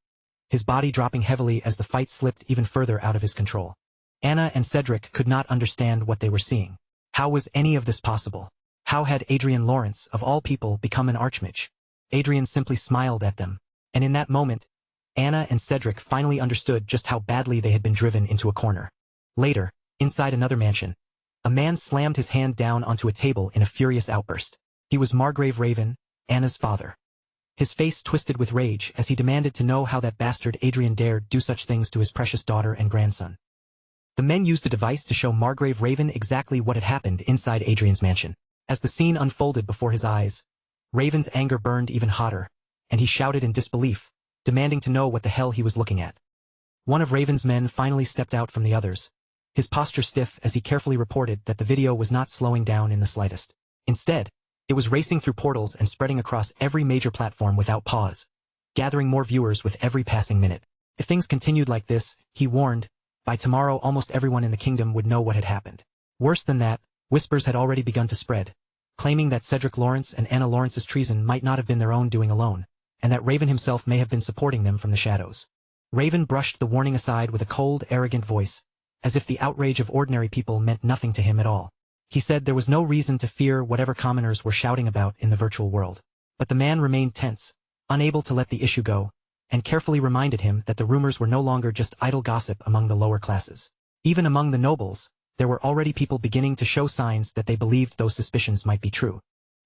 his body dropping heavily as the fight slipped even further out of his control. Anna and Cedric could not understand what they were seeing. How was any of this possible? How had Adrian Lawrence, of all people, become an archmage? Adrian simply smiled at them, and in that moment, Anna and Cedric finally understood just how badly they had been driven into a corner. Later, inside another mansion, a man slammed his hand down onto a table in a furious outburst. He was Margrave Raven, Anna's father. His face twisted with rage as he demanded to know how that bastard Adrian dared do such things to his precious daughter and grandson. The men used a device to show Margrave Raven exactly what had happened inside Adrian's mansion. As the scene unfolded before his eyes, Raven's anger burned even hotter, and he shouted in disbelief, demanding to know what the hell he was looking at. One of Raven's men finally stepped out from the others, his posture stiff as he carefully reported that the video was not slowing down in the slightest. Instead, it was racing through portals and spreading across every major platform without pause, gathering more viewers with every passing minute. If things continued like this, he warned, by tomorrow almost everyone in the kingdom would know what had happened. Worse than that, whispers had already begun to spread, claiming that Cedric Lawrence and Anna Lawrence's treason might not have been their own doing alone, and that Raven himself may have been supporting them from the shadows. Raven brushed the warning aside with a cold, arrogant voice, as if the outrage of ordinary people meant nothing to him at all. He said there was no reason to fear whatever commoners were shouting about in the virtual world. But the man remained tense, unable to let the issue go, and carefully reminded him that the rumors were no longer just idle gossip among the lower classes. Even among the nobles, there were already people beginning to show signs that they believed those suspicions might be true.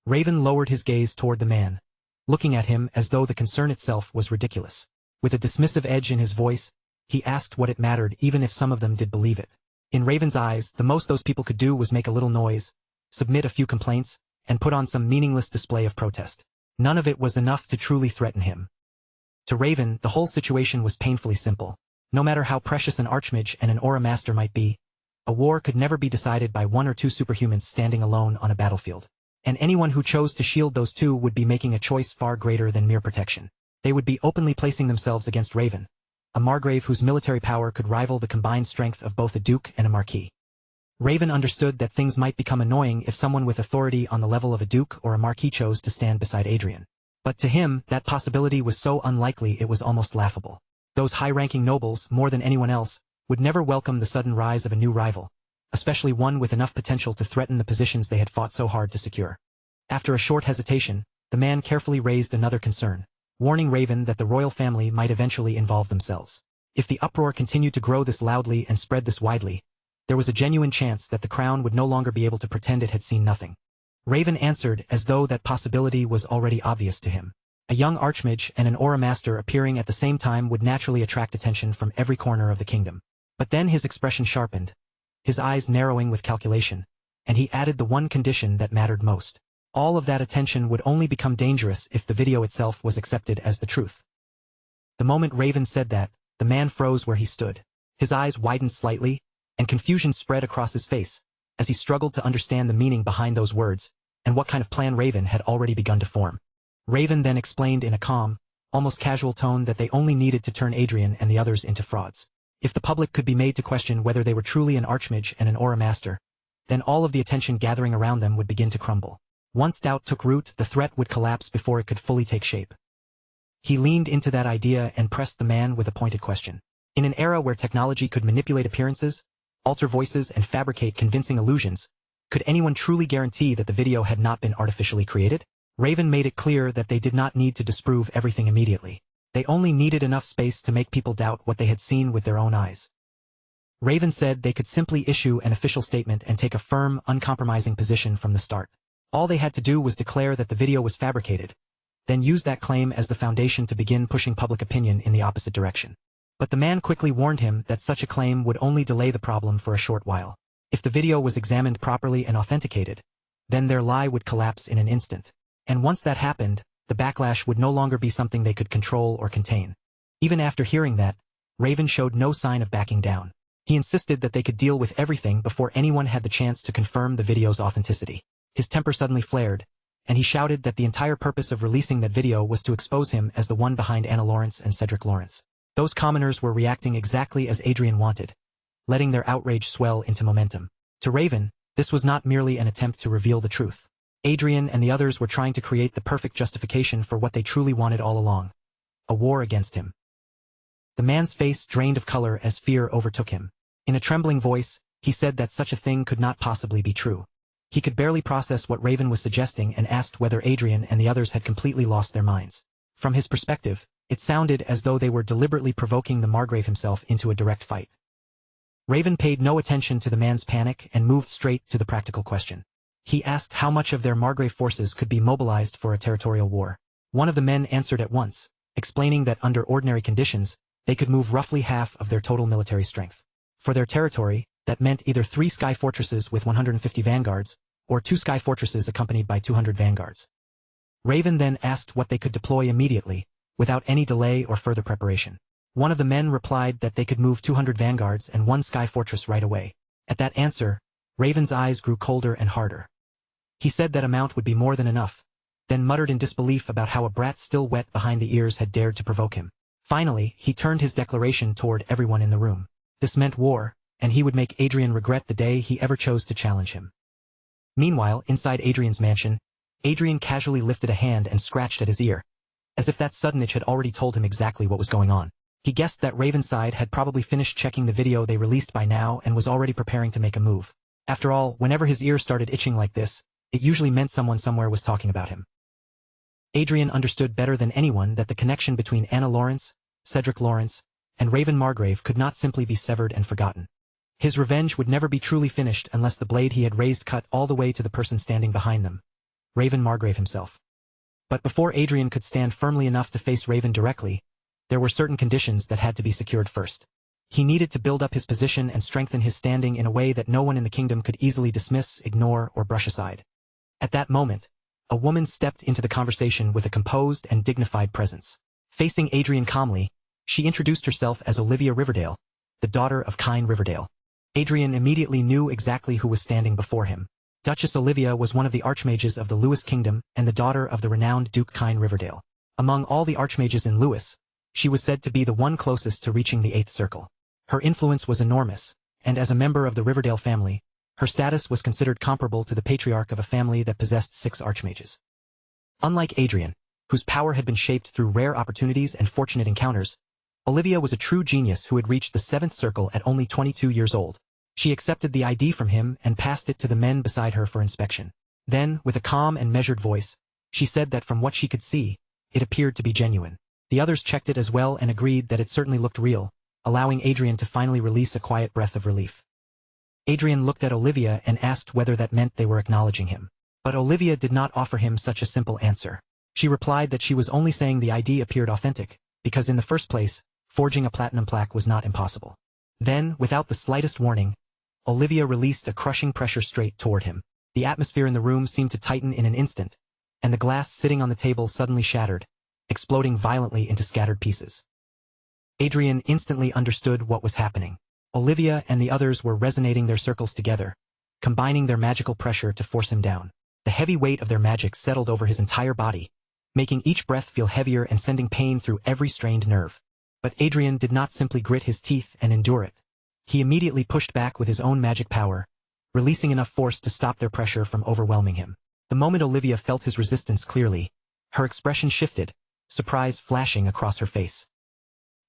Raven lowered his gaze toward the man, looking at him as though the concern itself was ridiculous. With a dismissive edge in his voice, he asked what it mattered even if some of them did believe it. In Raven's eyes, the most those people could do was make a little noise, submit a few complaints, and put on some meaningless display of protest. None of it was enough to truly threaten him. To Raven, the whole situation was painfully simple. No matter how precious an archmage and an aura master might be, a war could never be decided by 1 or 2 superhumans standing alone on a battlefield. And anyone who chose to shield those two would be making a choice far greater than mere protection. They would be openly placing themselves against Raven, a Margrave whose military power could rival the combined strength of both a duke and a marquis. Raven understood that things might become annoying if someone with authority on the level of a duke or a marquis chose to stand beside Adrian. But to him, that possibility was so unlikely it was almost laughable. Those high-ranking nobles, more than anyone else, would never welcome the sudden rise of a new rival, especially one with enough potential to threaten the positions they had fought so hard to secure. After a short hesitation, the man carefully raised another concern. warning Raven that the royal family might eventually involve themselves. If the uproar continued to grow this loudly and spread this widely, there was a genuine chance that the crown would no longer be able to pretend it had seen nothing. Raven answered as though that possibility was already obvious to him. A young archmage and an aura master appearing at the same time would naturally attract attention from every corner of the kingdom. But then his expression sharpened, his eyes narrowing with calculation, and he added the one condition that mattered most. All of that attention would only become dangerous if the video itself was accepted as the truth. The moment Raven said that, the man froze where he stood. His eyes widened slightly, and confusion spread across his face, as he struggled to understand the meaning behind those words, and what kind of plan Raven had already begun to form. Raven then explained in a calm, almost casual tone that they only needed to turn Adrian and the others into frauds. If the public could be made to question whether they were truly an archmage and an aura master, then all of the attention gathering around them would begin to crumble. Once doubt took root, the threat would collapse before it could fully take shape. He leaned into that idea and pressed the man with a pointed question. In an era where technology could manipulate appearances, alter voices, and fabricate convincing illusions, could anyone truly guarantee that the video had not been artificially created? Raven made it clear that they did not need to disprove everything immediately. They only needed enough space to make people doubt what they had seen with their own eyes. Raven said they could simply issue an official statement and take a firm, uncompromising position from the start. All they had to do was declare that the video was fabricated, then use that claim as the foundation to begin pushing public opinion in the opposite direction. But the man quickly warned him that such a claim would only delay the problem for a short while. If the video was examined properly and authenticated, then their lie would collapse in an instant. And once that happened, the backlash would no longer be something they could control or contain. Even after hearing that, Raven showed no sign of backing down. He insisted that they could deal with everything before anyone had the chance to confirm the video's authenticity. His temper suddenly flared, and he shouted that the entire purpose of releasing that video was to expose him as the one behind Anna Lawrence and Cedric Lawrence. Those commoners were reacting exactly as Adrian wanted, letting their outrage swell into momentum. To Raven, this was not merely an attempt to reveal the truth. Adrian and the others were trying to create the perfect justification for what they truly wanted all along: a war against him. The man's face drained of color as fear overtook him. In a trembling voice, he said that such a thing could not possibly be true. He could barely process what Raven was suggesting and asked whether Adrian and the others had completely lost their minds. From his perspective, it sounded as though they were deliberately provoking the Margrave himself into a direct fight. Raven paid no attention to the man's panic and moved straight to the practical question. He asked how much of their Margrave forces could be mobilized for a territorial war. One of the men answered at once, explaining that under ordinary conditions, they could move roughly half of their total military strength. For their territory, that meant either 3 sky fortresses with 150 vanguards, or 2 sky fortresses accompanied by 200 vanguards. Raven then asked what they could deploy immediately, without any delay or further preparation. One of the men replied that they could move 200 vanguards and 1 sky fortress right away. At that answer, Raven's eyes grew colder and harder. He said that amount would be more than enough, then muttered in disbelief about how a brat still wet behind the ears had dared to provoke him. Finally, he turned his declaration toward everyone in the room. This meant war, and he would make Adrian regret the day he ever chose to challenge him. Meanwhile, inside Adrian's mansion, Adrian casually lifted a hand and scratched at his ear, as if that sudden itch had already told him exactly what was going on. He guessed that Ravenside had probably finished checking the video they released by now and was already preparing to make a move. After all, whenever his ear started itching like this, it usually meant someone somewhere was talking about him. Adrian understood better than anyone that the connection between Anna Lawrence, Cedric Lawrence, and Raven Margrave could not simply be severed and forgotten. His revenge would never be truly finished unless the blade he had raised cut all the way to the person standing behind them, Raven Margrave himself. But before Adrian could stand firmly enough to face Raven directly, there were certain conditions that had to be secured first. He needed to build up his position and strengthen his standing in a way that no one in the kingdom could easily dismiss, ignore, or brush aside. At that moment, a woman stepped into the conversation with a composed and dignified presence. Facing Adrian calmly, she introduced herself as Olivia Riverdale, the daughter of Kyne Riverdale. Adrian immediately knew exactly who was standing before him. Duchess Olivia was one of the archmages of the Lewis kingdom and the daughter of the renowned Duke Kyne Riverdale. Among all the archmages in Lewis, she was said to be the one closest to reaching the 8th circle. Her influence was enormous, and as a member of the Riverdale family, her status was considered comparable to the patriarch of a family that possessed 6 archmages. Unlike Adrian, whose power had been shaped through rare opportunities and fortunate encounters, Olivia was a true genius who had reached the 7th circle at only 22 years old. She accepted the ID from him and passed it to the men beside her for inspection. Then, with a calm and measured voice, she said that from what she could see, it appeared to be genuine. The others checked it as well and agreed that it certainly looked real, allowing Adrian to finally release a quiet breath of relief. Adrian looked at Olivia and asked whether that meant they were acknowledging him. But Olivia did not offer him such a simple answer. She replied that she was only saying the ID appeared authentic, because in the first place, forging a platinum plaque was not impossible. Then, without the slightest warning, Olivia released a crushing pressure straight toward him. The atmosphere in the room seemed to tighten in an instant, and the glass sitting on the table suddenly shattered, exploding violently into scattered pieces. Adrian instantly understood what was happening. Olivia and the others were resonating their circles together, combining their magical pressure to force him down. The heavy weight of their magic settled over his entire body, making each breath feel heavier and sending pain through every strained nerve. But Adrian did not simply grit his teeth and endure it. He immediately pushed back with his own magic power, releasing enough force to stop their pressure from overwhelming him. The moment Olivia felt his resistance clearly, her expression shifted, surprise flashing across her face.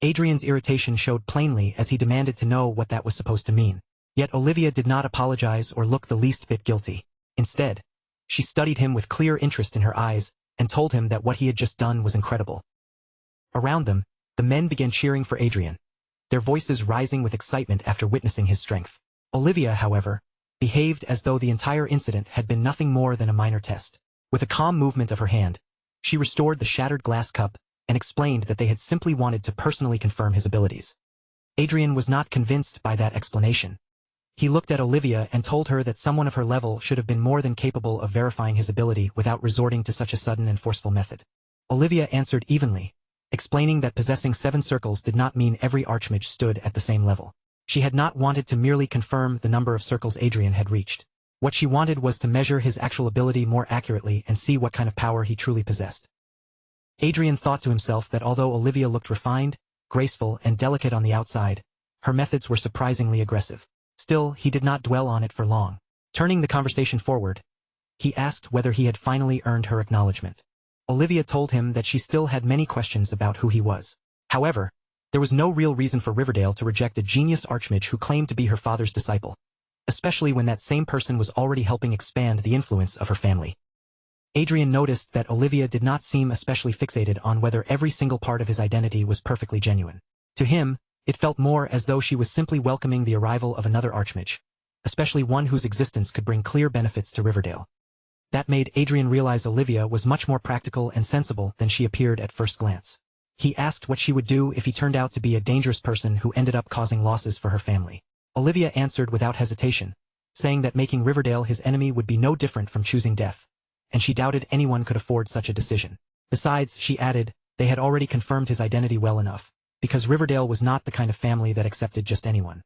Adrian's irritation showed plainly as he demanded to know what that was supposed to mean. Yet Olivia did not apologize or look the least bit guilty. Instead, she studied him with clear interest in her eyes and told him that what he had just done was incredible. Around them, the men began cheering for Adrian, their voices rising with excitement after witnessing his strength. Olivia, however, behaved as though the entire incident had been nothing more than a minor test. With a calm movement of her hand, she restored the shattered glass cup and explained that they had simply wanted to personally confirm his abilities. Adrian was not convinced by that explanation. He looked at Olivia and told her that someone of her level should have been more than capable of verifying his ability without resorting to such a sudden and forceful method. Olivia answered evenly, explaining that possessing 7 circles did not mean every archmage stood at the same level. She had not wanted to merely confirm the number of circles Adrian had reached. What she wanted was to measure his actual ability more accurately and see what kind of power he truly possessed. Adrian thought to himself that although Olivia looked refined, graceful, and delicate on the outside, her methods were surprisingly aggressive. Still, he did not dwell on it for long. Turning the conversation forward, he asked whether he had finally earned her acknowledgement. Olivia told him that she still had many questions about who he was. However, there was no real reason for Riverdale to reject a genius archmage who claimed to be her father's disciple, especially when that same person was already helping expand the influence of her family. Adrian noticed that Olivia did not seem especially fixated on whether every single part of his identity was perfectly genuine. To him, it felt more as though she was simply welcoming the arrival of another archmage, especially one whose existence could bring clear benefits to Riverdale. That made Adrian realize Olivia was much more practical and sensible than she appeared at first glance. He asked what she would do if he turned out to be a dangerous person who ended up causing losses for her family. Olivia answered without hesitation, saying that making Riverdale his enemy would be no different from choosing death, and she doubted anyone could afford such a decision. Besides, she added, they had already confirmed his identity well enough, because Riverdale was not the kind of family that accepted just anyone.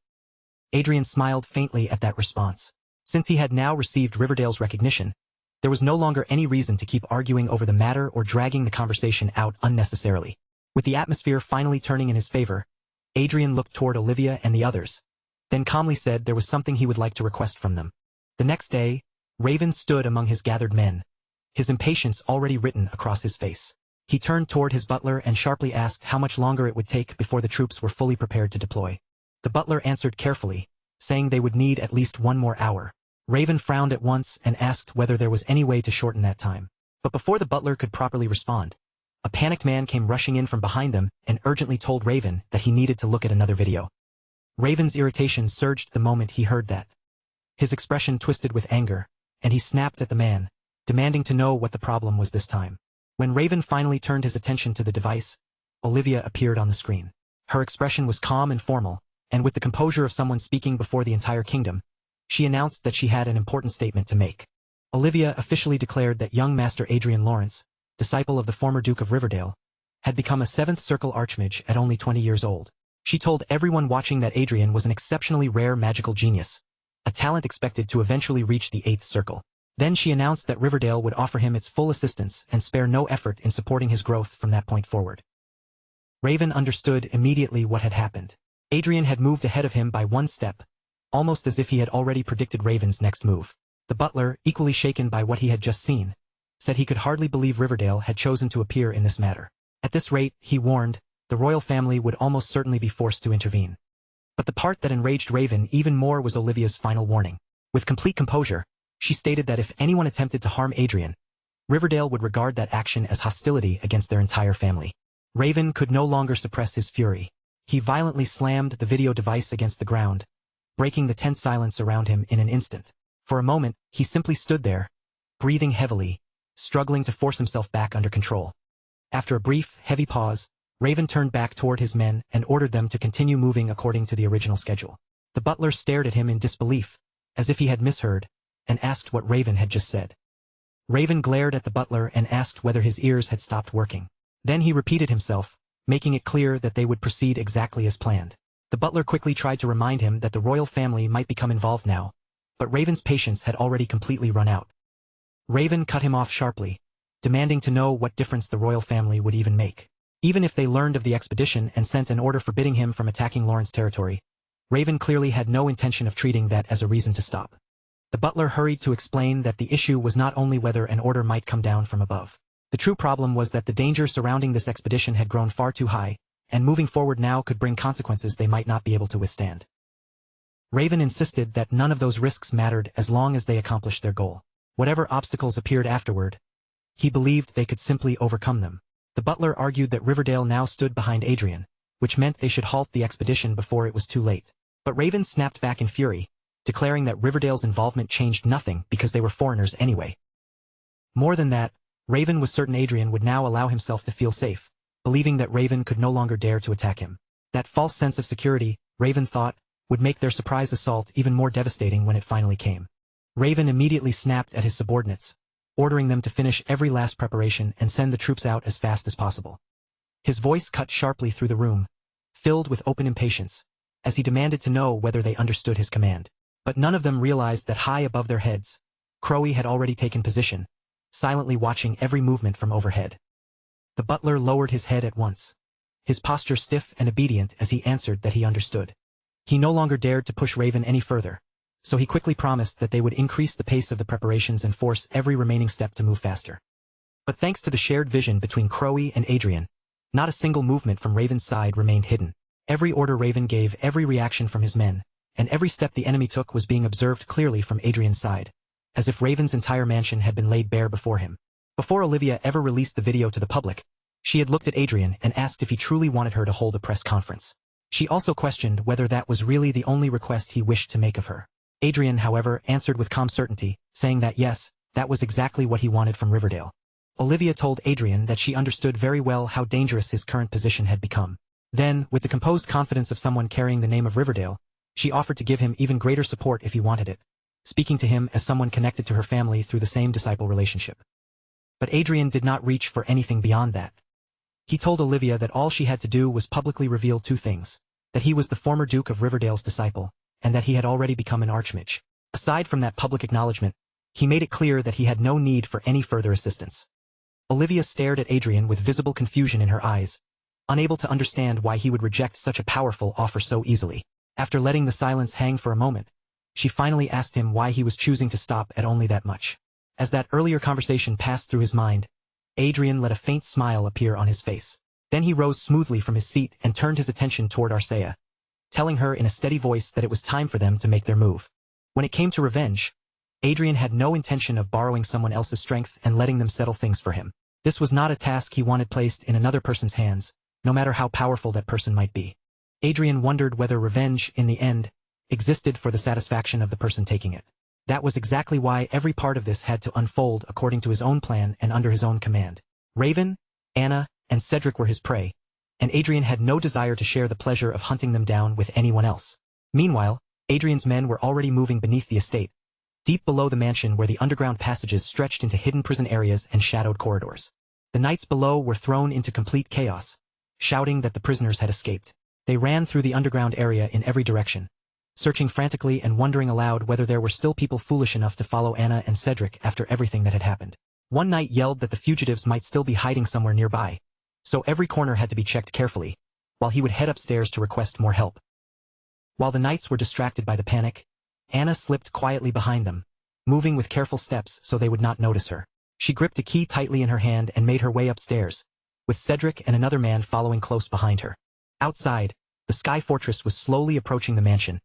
Adrian smiled faintly at that response. Since he had now received Riverdale's recognition, there was no longer any reason to keep arguing over the matter or dragging the conversation out unnecessarily. With the atmosphere finally turning in his favor, Adrian looked toward Olivia and the others, then calmly said there was something he would like to request from them. The next day, Raven stood among his gathered men, his impatience already written across his face. He turned toward his butler and sharply asked how much longer it would take before the troops were fully prepared to deploy. The butler answered carefully, saying they would need at least 1 more hour. Raven frowned at once and asked whether there was any way to shorten that time. But before the butler could properly respond, a panicked man came rushing in from behind them and urgently told Raven that he needed to look at another video. Raven's irritation surged the moment he heard that. His expression twisted with anger, and he snapped at the man, demanding to know what the problem was this time. When Raven finally turned his attention to the device, Olivia appeared on the screen. Her expression was calm and formal, and with the composure of someone speaking before the entire kingdom, she announced that she had an important statement to make. Olivia officially declared that young Master Adrian Lawrence, disciple of the former Duke of Riverdale, had become a 7th Circle Archmage at only 20 years old. She told everyone watching that Adrian was an exceptionally rare magical genius, a talent expected to eventually reach the 8th Circle. Then she announced that Riverdale would offer him its full assistance and spare no effort in supporting his growth from that point forward. Raven understood immediately what had happened. Adrian had moved ahead of him by 1 step, almost as if he had already predicted Raven's next move. The butler, equally shaken by what he had just seen, said he could hardly believe Riverdale had chosen to appear in this matter. At this rate, he warned, the royal family would almost certainly be forced to intervene. But the part that enraged Raven even more was Olivia's final warning. With complete composure, she stated that if anyone attempted to harm Adrian, Riverdale would regard that action as hostility against their entire family. Raven could no longer suppress his fury. He violently slammed the video device against the ground, breaking the tense silence around him in an instant. For a moment, he simply stood there, breathing heavily, struggling to force himself back under control. After a brief, heavy pause, Raven turned back toward his men and ordered them to continue moving according to the original schedule. The butler stared at him in disbelief, as if he had misheard, and asked what Raven had just said. Raven glared at the butler and asked whether his ears had stopped working. Then he repeated himself, making it clear that they would proceed exactly as planned. The butler quickly tried to remind him that the royal family might become involved now, but Raven's patience had already completely run out. Raven cut him off sharply, demanding to know what difference the royal family would even make. Even if they learned of the expedition and sent an order forbidding him from attacking Lawrence territory, Raven clearly had no intention of treating that as a reason to stop. The butler hurried to explain that the issue was not only whether an order might come down from above. The true problem was that the danger surrounding this expedition had grown far too high, and moving forward now could bring consequences they might not be able to withstand. Raven insisted that none of those risks mattered as long as they accomplished their goal. Whatever obstacles appeared afterward, he believed they could simply overcome them. The butler argued that Riverdale now stood behind Adrian, which meant they should halt the expedition before it was too late. But Raven snapped back in fury, declaring that Riverdale's involvement changed nothing because they were foreigners anyway. More than that, Raven was certain Adrian would now allow himself to feel safe, believing that Raven could no longer dare to attack him. That false sense of security, Raven thought, would make their surprise assault even more devastating when it finally came. Raven immediately snapped at his subordinates, ordering them to finish every last preparation and send the troops out as fast as possible. His voice cut sharply through the room, filled with open impatience, as he demanded to know whether they understood his command. But none of them realized that high above their heads, Crowley had already taken position, silently watching every movement from overhead. The butler lowered his head at once, his posture stiff and obedient as he answered that he understood. He no longer dared to push Raven any further, so he quickly promised that they would increase the pace of the preparations and force every remaining step to move faster. But thanks to the shared vision between Crowley and Adrian, not a single movement from Raven's side remained hidden. Every order Raven gave, every reaction from his men, and every step the enemy took was being observed clearly from Adrian's side, as if Raven's entire mansion had been laid bare before him. Before Olivia ever released the video to the public, she had looked at Adrian and asked if he truly wanted her to hold a press conference. She also questioned whether that was really the only request he wished to make of her. Adrian, however, answered with calm certainty, saying that yes, that was exactly what he wanted from Riverdale. Olivia told Adrian that she understood very well how dangerous his current position had become. Then, with the composed confidence of someone carrying the name of Riverdale, she offered to give him even greater support if he wanted it, speaking to him as someone connected to her family through the same disciple relationship. But Adrian did not reach for anything beyond that. He told Olivia that all she had to do was publicly reveal two things, that he was the former Duke of Riverdale's disciple, and that he had already become an archmage. Aside from that public acknowledgement, he made it clear that he had no need for any further assistance. Olivia stared at Adrian with visible confusion in her eyes, unable to understand why he would reject such a powerful offer so easily. After letting the silence hang for a moment, she finally asked him why he was choosing to stop at only that much. As that earlier conversation passed through his mind, Adrian let a faint smile appear on his face. Then he rose smoothly from his seat and turned his attention toward Arcea, telling her in a steady voice that it was time for them to make their move. When it came to revenge, Adrian had no intention of borrowing someone else's strength and letting them settle things for him. This was not a task he wanted placed in another person's hands, no matter how powerful that person might be. Adrian wondered whether revenge, in the end, existed for the satisfaction of the person taking it. That was exactly why every part of this had to unfold according to his own plan and under his own command. Raven, Anna, and Cedric were his prey, and Adrian had no desire to share the pleasure of hunting them down with anyone else. Meanwhile, Adrian's men were already moving beneath the estate, deep below the mansion where the underground passages stretched into hidden prison areas and shadowed corridors. The knights below were thrown into complete chaos, shouting that the prisoners had escaped. They ran through the underground area in every direction, searching frantically and wondering aloud whether there were still people foolish enough to follow Anna and Cedric after everything that had happened. One knight yelled that the fugitives might still be hiding somewhere nearby, so every corner had to be checked carefully, while he would head upstairs to request more help. While the knights were distracted by the panic, Anna slipped quietly behind them, moving with careful steps so they would not notice her. She gripped a key tightly in her hand and made her way upstairs, with Cedric and another man following close behind her. Outside, the Sky Fortress was slowly approaching the mansion,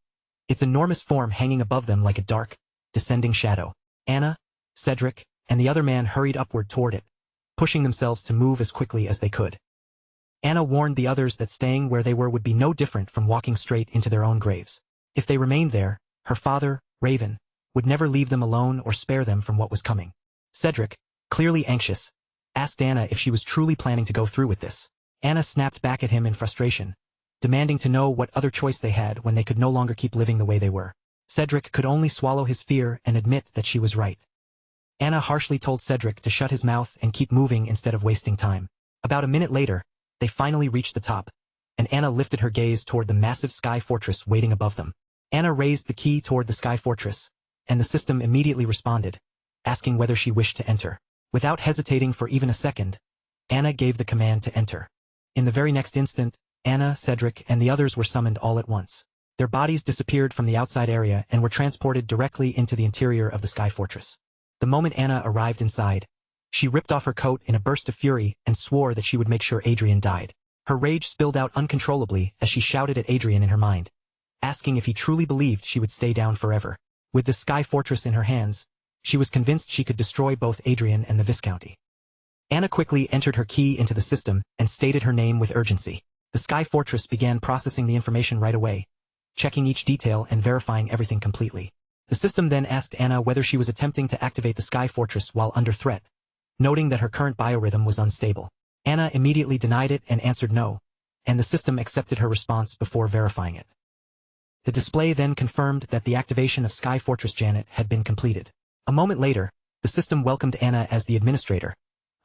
its enormous form hanging above them like a dark, descending shadow. Anna, Cedric, and the other man hurried upward toward it, pushing themselves to move as quickly as they could. Anna warned the others that staying where they were would be no different from walking straight into their own graves. If they remained there, her father, Raven, would never leave them alone or spare them from what was coming. Cedric, clearly anxious, asked Anna if she was truly planning to go through with this. Anna snapped back at him in frustration, demanding to know what other choice they had when they could no longer keep living the way they were. Cedric could only swallow his fear and admit that she was right. Anna harshly told Cedric to shut his mouth and keep moving instead of wasting time. About a minute later, they finally reached the top, and Anna lifted her gaze toward the massive sky fortress waiting above them. Anna raised the key toward the sky fortress, and the system immediately responded, asking whether she wished to enter. Without hesitating for even a second, Anna gave the command to enter. In the very next instant, Anna, Cedric, and the others were summoned all at once. Their bodies disappeared from the outside area and were transported directly into the interior of the sky fortress. The moment Anna arrived inside, she ripped off her coat in a burst of fury and swore that she would make sure Adrian died. Her rage spilled out uncontrollably as she shouted at Adrian in her mind, asking if he truly believed she would stay down forever. With the sky fortress in her hands, she was convinced she could destroy both Adrian and the Viscounty. Anna quickly entered her key into the system and stated her name with urgency. The sky fortress began processing the information right away, checking each detail and verifying everything completely. The system then asked Anna whether she was attempting to activate the sky fortress while under threat, noting that her current biorhythm was unstable. Anna immediately denied it and answered no, and the system accepted her response before verifying it. The display then confirmed that the activation of Sky Fortress Janet had been completed. A moment later, the system welcomed Anna as the administrator,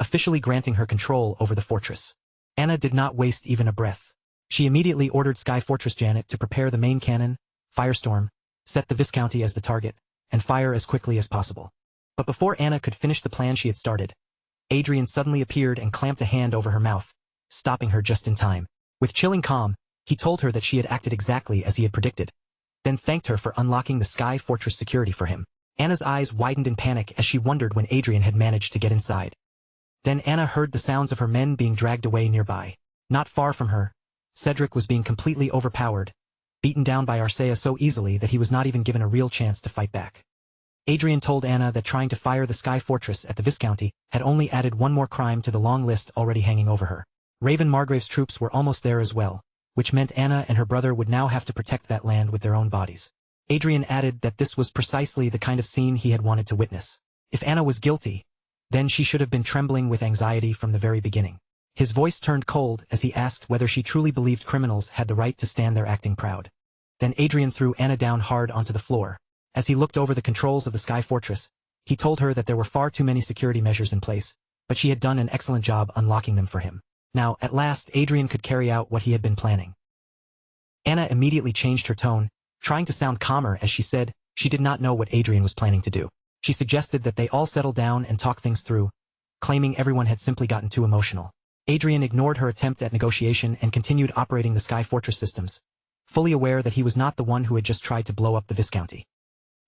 officially granting her control over the fortress. Anna did not waste even a breath. She immediately ordered Sky Fortress Janet to prepare the main cannon, Firestorm, set the Viscounty as the target, and fire as quickly as possible. But before Anna could finish the plan she had started, Adrian suddenly appeared and clamped a hand over her mouth, stopping her just in time. With chilling calm, he told her that she had acted exactly as he had predicted, then thanked her for unlocking the Sky Fortress security for him. Anna's eyes widened in panic as she wondered when Adrian had managed to get inside. Then Anna heard the sounds of her men being dragged away nearby. Not far from her, Cedric was being completely overpowered, beaten down by Arcea so easily that he was not even given a real chance to fight back. Adrian told Anna that trying to fire the Sky Fortress at the Viscounty had only added one more crime to the long list already hanging over her. Raven Margrave's troops were almost there as well, which meant Anna and her brother would now have to protect that land with their own bodies. Adrian added that this was precisely the kind of scene he had wanted to witness. If Anna was guilty, then she should have been trembling with anxiety from the very beginning. His voice turned cold as he asked whether she truly believed criminals had the right to stand there acting proud. Then Adrian threw Anna down hard onto the floor. As he looked over the controls of the Sky Fortress, he told her that there were far too many security measures in place, but she had done an excellent job unlocking them for him. Now, at last, Adrian could carry out what he had been planning. Anna immediately changed her tone, trying to sound calmer as she said she did not know what Adrian was planning to do. She suggested that they all settle down and talk things through, claiming everyone had simply gotten too emotional. Adrian ignored her attempt at negotiation and continued operating the Sky Fortress systems, fully aware that he was not the one who had just tried to blow up the Viscounty.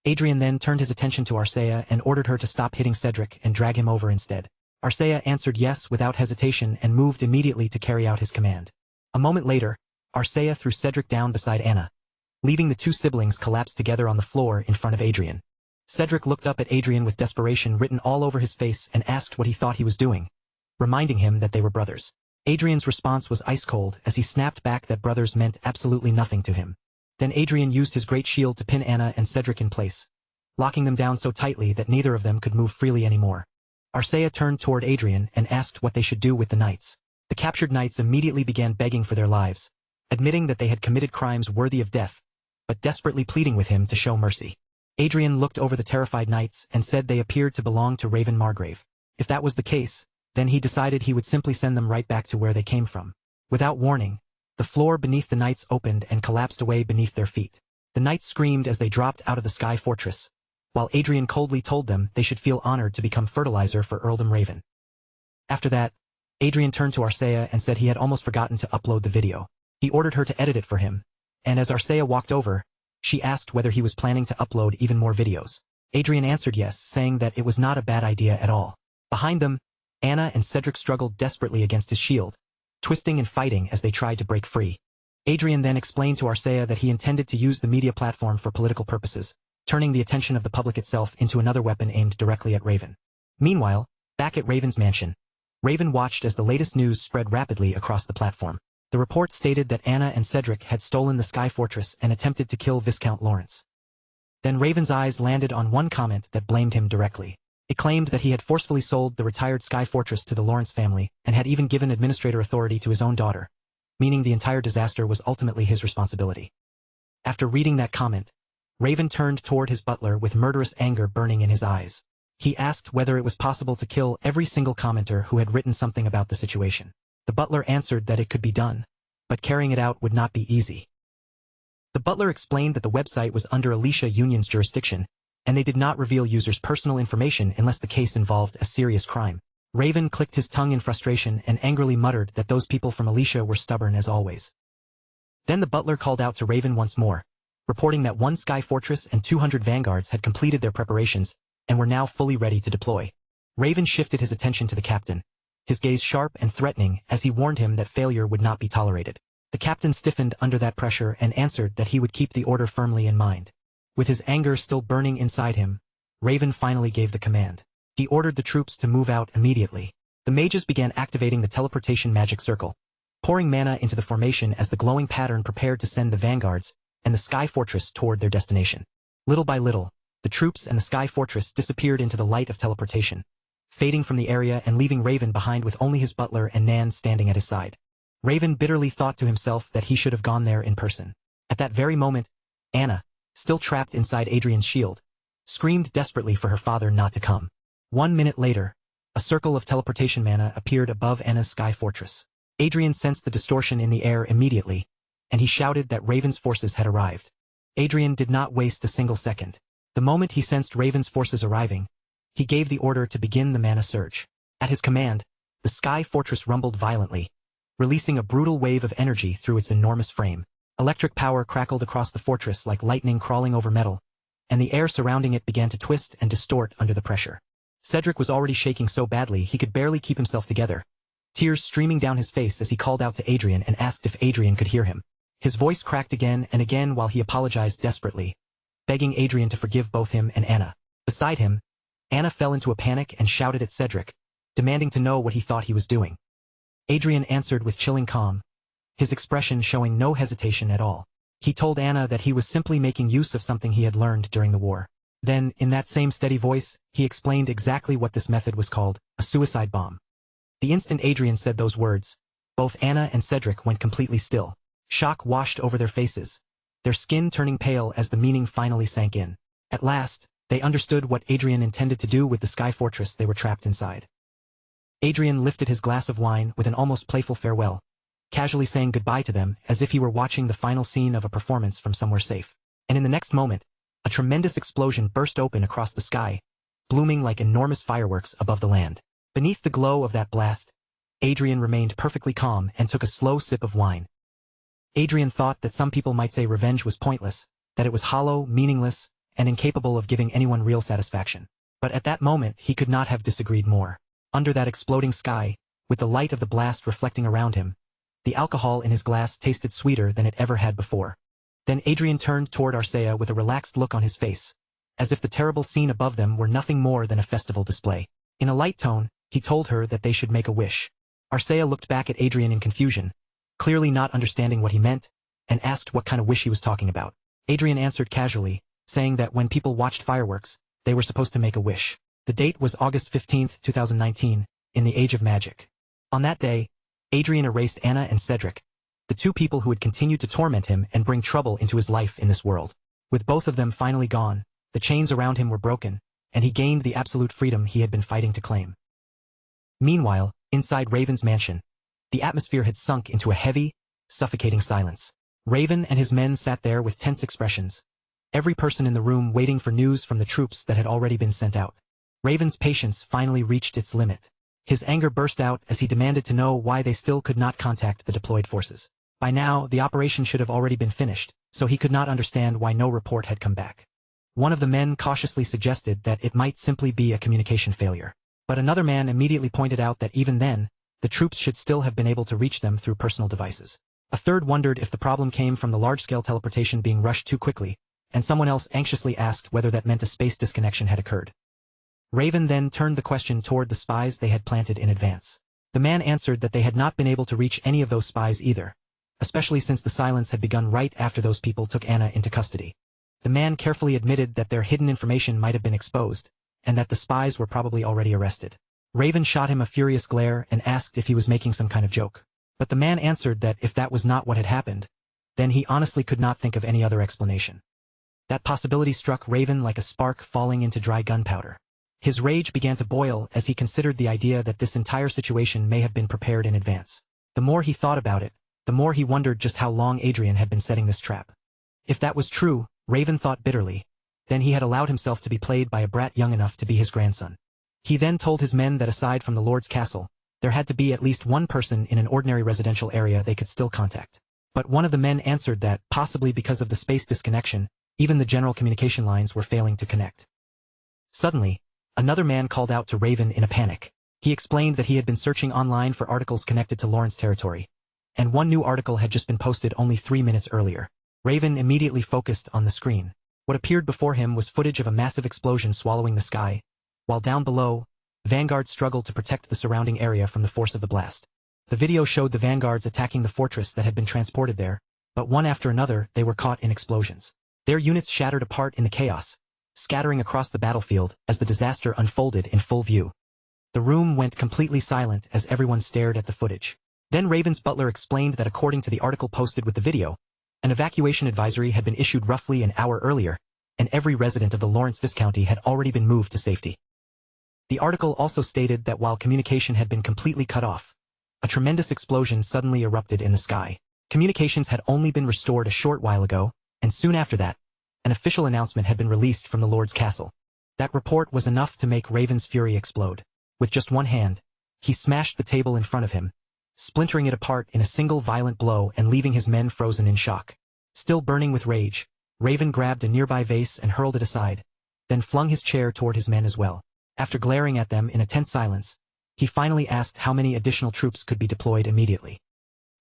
Adrian then turned his attention to Arcea and ordered her to stop hitting Cedric and drag him over instead. Arcea answered yes without hesitation and moved immediately to carry out his command. A moment later, Arcea threw Cedric down beside Anna, leaving the two siblings collapsed together on the floor in front of Adrian. Cedric looked up at Adrian with desperation written all over his face and asked what he thought he was doing, reminding him that they were brothers. Adrian's response was ice cold as he snapped back that brothers meant absolutely nothing to him. Then Adrian used his great shield to pin Anna and Cedric in place, locking them down so tightly that neither of them could move freely anymore. Arcea turned toward Adrian and asked what they should do with the knights. The captured knights immediately began begging for their lives, admitting that they had committed crimes worthy of death, but desperately pleading with him to show mercy. Adrian looked over the terrified knights and said they appeared to belong to Raven Margrave. If that was the case, then he decided he would simply send them right back to where they came from. Without warning, the floor beneath the knights opened and collapsed away beneath their feet. The knights screamed as they dropped out of the Sky Fortress, while Adrian coldly told them they should feel honored to become fertilizer for Earldom Raven. After that, Adrian turned to Arcea and said he had almost forgotten to upload the video. He ordered her to edit it for him, and as Arcea walked over, she asked whether he was planning to upload even more videos. Adrian answered yes, saying that it was not a bad idea at all. Behind them, Anna and Cedric struggled desperately against his shield, twisting and fighting as they tried to break free. Adrian then explained to Arcea that he intended to use the media platform for political purposes, turning the attention of the public itself into another weapon aimed directly at Raven. Meanwhile, back at Raven's mansion, Raven watched as the latest news spread rapidly across the platform. The report stated that Anna and Cedric had stolen the Sky Fortress and attempted to kill Viscount Lawrence. Then Raven's eyes landed on one comment that blamed him directly. It claimed that he had forcefully sold the retired Sky Fortress to the Lawrence family and had even given administrator authority to his own daughter, meaning the entire disaster was ultimately his responsibility. After reading that comment, Raven turned toward his butler with murderous anger burning in his eyes. He asked whether it was possible to kill every single commenter who had written something about the situation. The butler answered that it could be done, but carrying it out would not be easy. The butler explained that the website was under Alicia Union's jurisdiction, and they did not reveal users' personal information unless the case involved a serious crime. Raven clicked his tongue in frustration and angrily muttered that those people from Alicia were stubborn as always. Then the butler called out to Raven once more, reporting that 1 Sky Fortress and 200 vanguards had completed their preparations and were now fully ready to deploy. Raven shifted his attention to the captain, his gaze sharp and threatening as he warned him that failure would not be tolerated. The captain stiffened under that pressure and answered that he would keep the order firmly in mind. With his anger still burning inside him, Raven finally gave the command. He ordered the troops to move out immediately. The mages began activating the teleportation magic circle, pouring mana into the formation as the glowing pattern prepared to send the vanguards and the Sky Fortress toward their destination. Little by little, the troops and the Sky Fortress disappeared into the light of teleportation, fading from the area and leaving Raven behind with only his butler and Nan standing at his side. Raven bitterly thought to himself that he should have gone there in person. At that very moment, Anna, still trapped inside Adrian's shield, screamed desperately for her father not to come. 1 minute later, a circle of teleportation mana appeared above Anna's Sky Fortress. Adrian sensed the distortion in the air immediately, and he shouted that Raven's forces had arrived. Adrian did not waste a single second. The moment he sensed Raven's forces arriving, he gave the order to begin the mana surge. At his command, the Sky Fortress rumbled violently, releasing a brutal wave of energy through its enormous frame. Electric power crackled across the fortress like lightning crawling over metal, and the air surrounding it began to twist and distort under the pressure. Cedric was already shaking so badly he could barely keep himself together, tears streaming down his face as he called out to Adrian and asked if Adrian could hear him. His voice cracked again and again while he apologized desperately, begging Adrian to forgive both him and Anna. Beside him, Anna fell into a panic and shouted at Cedric, demanding to know what he thought he was doing. Adrian answered with chilling calm, his expression showing no hesitation at all. He told Anna that he was simply making use of something he had learned during the war. Then, in that same steady voice, he explained exactly what this method was called, a suicide bomb. The instant Adrian said those words, both Anna and Cedric went completely still. Shock washed over their faces, their skin turning pale as the meaning finally sank in. At last, they understood what Adrian intended to do with the Sky Fortress they were trapped inside. Adrian lifted his glass of wine with an almost playful farewell, casually saying goodbye to them as if he were watching the final scene of a performance from somewhere safe. And in the next moment, a tremendous explosion burst open across the sky, blooming like enormous fireworks above the land. Beneath the glow of that blast, Adrian remained perfectly calm and took a slow sip of wine. Adrian thought that some people might say revenge was pointless, that it was hollow, meaningless, and incapable of giving anyone real satisfaction. But at that moment he could not have disagreed more. Under that exploding sky, with the light of the blast reflecting around him, the alcohol in his glass tasted sweeter than it ever had before. Then Adrian turned toward Arcea with a relaxed look on his face, as if the terrible scene above them were nothing more than a festival display. In a light tone, he told her that they should make a wish. Arcea looked back at Adrian in confusion, clearly not understanding what he meant, and asked what kind of wish he was talking about. Adrian answered casually, saying that when people watched fireworks, they were supposed to make a wish. The date was August 15, 2019, in the Age of Magic. On that day, Adrian erased Anna and Cedric, the two people who had continued to torment him and bring trouble into his life in this world. With both of them finally gone, the chains around him were broken, and he gained the absolute freedom he had been fighting to claim. Meanwhile, inside Raven's mansion, the atmosphere had sunk into a heavy, suffocating silence. Raven and his men sat there with tense expressions, every person in the room waiting for news from the troops that had already been sent out. Raven's patience finally reached its limit. His anger burst out as he demanded to know why they still could not contact the deployed forces. By now, the operation should have already been finished, so he could not understand why no report had come back. One of the men cautiously suggested that it might simply be a communication failure. But another man immediately pointed out that even then, the troops should still have been able to reach them through personal devices. A third wondered if the problem came from the large-scale teleportation being rushed too quickly, and someone else anxiously asked whether that meant a space disconnection had occurred. Raven then turned the question toward the spies they had planted in advance. The man answered that they had not been able to reach any of those spies either, especially since the silence had begun right after those people took Anna into custody. The man carefully admitted that their hidden information might have been exposed, and that the spies were probably already arrested. Raven shot him a furious glare and asked if he was making some kind of joke. But the man answered that if that was not what had happened, then he honestly could not think of any other explanation. That possibility struck Raven like a spark falling into dry gunpowder. His rage began to boil as he considered the idea that this entire situation may have been prepared in advance. The more he thought about it, the more he wondered just how long Adrian had been setting this trap. If that was true, Raven thought bitterly, then he had allowed himself to be played by a brat young enough to be his grandson. He then told his men that aside from the Lord's castle, there had to be at least one person in an ordinary residential area they could still contact. But one of the men answered that, possibly because of the space disconnection, even the general communication lines were failing to connect. Suddenly, another man called out to Raven in a panic. He explained that he had been searching online for articles connected to Lawrence territory, and one new article had just been posted only 3 minutes earlier. Raven immediately focused on the screen. What appeared before him was footage of a massive explosion swallowing the sky, while down below, vanguards struggled to protect the surrounding area from the force of the blast. The video showed the vanguards attacking the fortress that had been transported there, but one after another they were caught in explosions. Their units shattered apart in the chaos, scattering across the battlefield as the disaster unfolded in full view. The room went completely silent as everyone stared at the footage. Then Raven's butler explained that according to the article posted with the video, an evacuation advisory had been issued roughly an hour earlier, and every resident of the Lawrence Viscounty had already been moved to safety. The article also stated that while communication had been completely cut off, a tremendous explosion suddenly erupted in the sky. Communications had only been restored a short while ago, and soon after that, an official announcement had been released from the Lord's castle. That report was enough to make Raven's fury explode. With just one hand, he smashed the table in front of him, splintering it apart in a single violent blow and leaving his men frozen in shock. Still burning with rage, Raven grabbed a nearby vase and hurled it aside, then flung his chair toward his men as well. After glaring at them in a tense silence, he finally asked how many additional troops could be deployed immediately.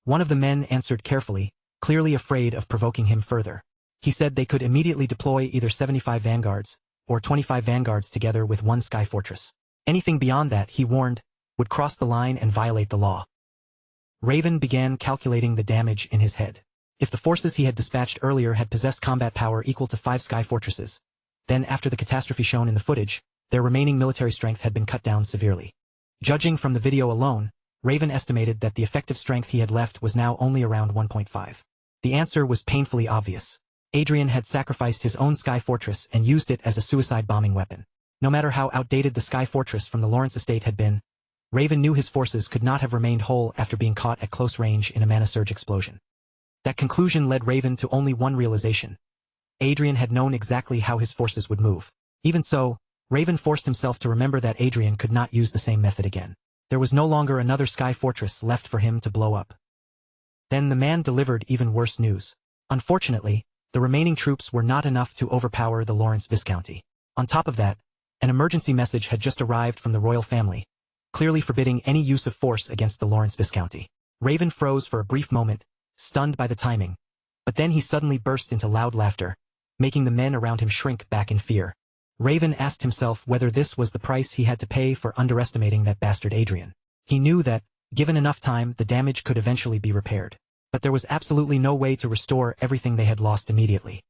One of the men answered carefully, clearly afraid of provoking him further. He said they could immediately deploy either 75 vanguards, or 25 vanguards together with one sky fortress. Anything beyond that, he warned, would cross the line and violate the law. Raven began calculating the damage in his head. If the forces he had dispatched earlier had possessed combat power equal to 5 sky fortresses, then after the catastrophe shown in the footage, their remaining military strength had been cut down severely. Judging from the video alone, Raven estimated that the effective strength he had left was now only around 1.5. The answer was painfully obvious. Adrian had sacrificed his own sky fortress and used it as a suicide bombing weapon. No matter how outdated the sky fortress from the Lawrence estate had been, Raven knew his forces could not have remained whole after being caught at close range in a mana surge explosion. That conclusion led Raven to only one realization. Adrian had known exactly how his forces would move. Even so, Raven forced himself to remember that Adrian could not use the same method again. There was no longer another sky fortress left for him to blow up. Then the man delivered even worse news. Unfortunately, the remaining troops were not enough to overpower the Lawrence Viscounty. On top of that, an emergency message had just arrived from the royal family, clearly forbidding any use of force against the Lawrence Viscounty. Raven froze for a brief moment, stunned by the timing, but then he suddenly burst into loud laughter, making the men around him shrink back in fear. Raven asked himself whether this was the price he had to pay for underestimating that bastard Adrian. He knew that, given enough time, the damage could eventually be repaired. But there was absolutely no way to restore everything they had lost immediately.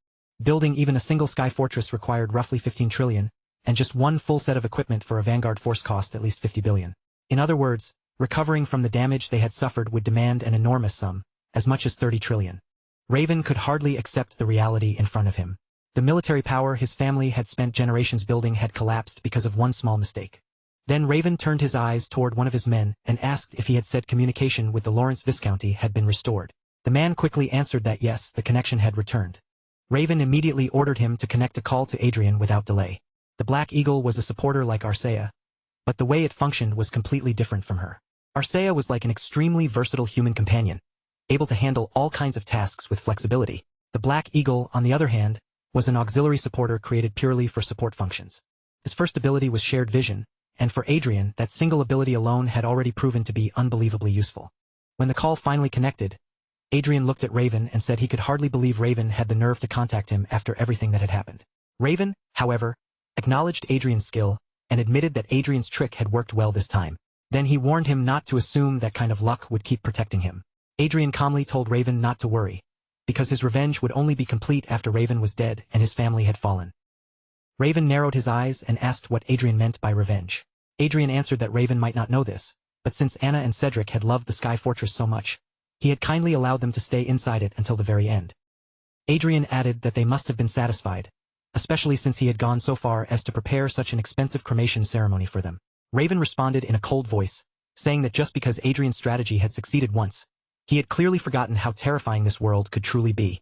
Building even a single sky fortress required roughly 15 trillion, and just one full set of equipment for a vanguard force cost at least 50 billion. In other words, recovering from the damage they had suffered would demand an enormous sum, as much as 30 trillion. Raven could hardly accept the reality in front of him. The military power his family had spent generations building had collapsed because of one small mistake. Then Raven turned his eyes toward one of his men and asked if he had said communication with the Lawrence Viscounty had been restored. The man quickly answered that yes, the connection had returned. Raven immediately ordered him to connect a call to Adrian without delay. The Black Eagle was a supporter like Arcea, but the way it functioned was completely different from her. Arcea was like an extremely versatile human companion, able to handle all kinds of tasks with flexibility. The Black Eagle, on the other hand, was an auxiliary supporter created purely for support functions. His first ability was shared vision, and for Adrian, that single ability alone had already proven to be unbelievably useful. When the call finally connected, Adrian looked at Raven and said he could hardly believe Raven had the nerve to contact him after everything that had happened. Raven, however, acknowledged Adrian's skill, and admitted that Adrian's trick had worked well this time. Then he warned him not to assume that kind of luck would keep protecting him. Adrian calmly told Raven not to worry, because his revenge would only be complete after Raven was dead and his family had fallen. Raven narrowed his eyes and asked what Adrian meant by revenge. Adrian answered that Raven might not know this, but since Anna and Cedric had loved the Sky Fortress so much, he had kindly allowed them to stay inside it until the very end. Adrian added that they must have been satisfied, especially since he had gone so far as to prepare such an expensive cremation ceremony for them. Raven responded in a cold voice, saying that just because Adrian's strategy had succeeded once, he had clearly forgotten how terrifying this world could truly be.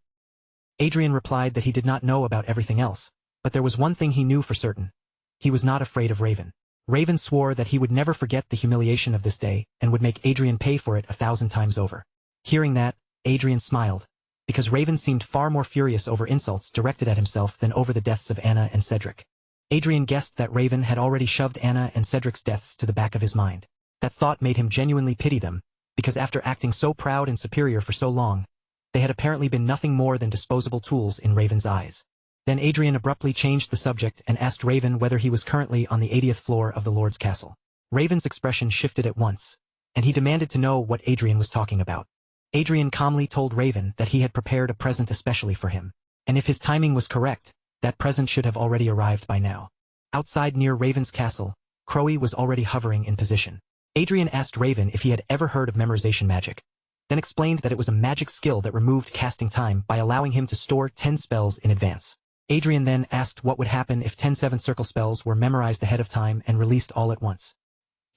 Adrian replied that he did not know about everything else, but there was one thing he knew for certain. He was not afraid of Raven. Raven swore that he would never forget the humiliation of this day and would make Adrian pay for it 1,000 times over. Hearing that, Adrian smiled, because Raven seemed far more furious over insults directed at himself than over the deaths of Anna and Cedric. Adrian guessed that Raven had already shoved Anna and Cedric's deaths to the back of his mind. That thought made him genuinely pity them, because after acting so proud and superior for so long, they had apparently been nothing more than disposable tools in Raven's eyes. Then Adrian abruptly changed the subject and asked Raven whether he was currently on the 80th floor of the Lord's castle. Raven's expression shifted at once, and he demanded to know what Adrian was talking about. Adrian calmly told Raven that he had prepared a present especially for him, and if his timing was correct, that present should have already arrived by now. Outside near Raven's castle, Crowy was already hovering in position. Adrian asked Raven if he had ever heard of memorization magic, then explained that it was a magic skill that removed casting time by allowing him to store 10 spells in advance. Adrian then asked what would happen if 10 seven-circle spells were memorized ahead of time and released all at once.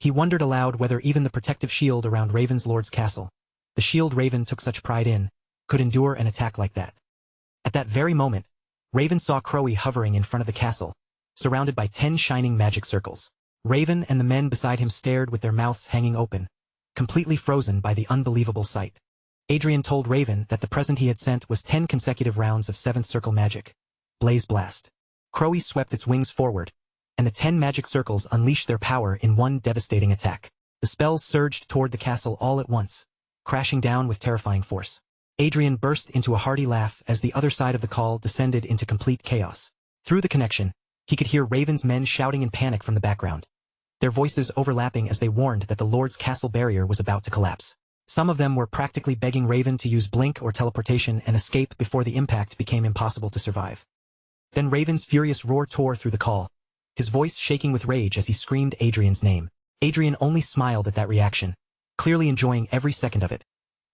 He wondered aloud whether even the protective shield around Raven's lord's castle, the shield Raven took such pride in, could endure an attack like that. At that very moment, Raven saw Crowy hovering in front of the castle, surrounded by 10 shining magic circles. Raven and the men beside him stared with their mouths hanging open, completely frozen by the unbelievable sight. Adrian told Raven that the present he had sent was 10 consecutive rounds of 7th circle magic. Blaze Blast. Crowy swept its wings forward, and the 10 magic circles unleashed their power in one devastating attack. The spells surged toward the castle all at once, crashing down with terrifying force. Adrian burst into a hearty laugh as the other side of the call descended into complete chaos. Through the connection, he could hear Raven's men shouting in panic from the background, their voices overlapping as they warned that the Lord's castle barrier was about to collapse. Some of them were practically begging Raven to use blink or teleportation and escape before the impact became impossible to survive. Then Raven's furious roar tore through the call, his voice shaking with rage as he screamed Adrian's name. Adrian only smiled at that reaction, clearly enjoying every second of it,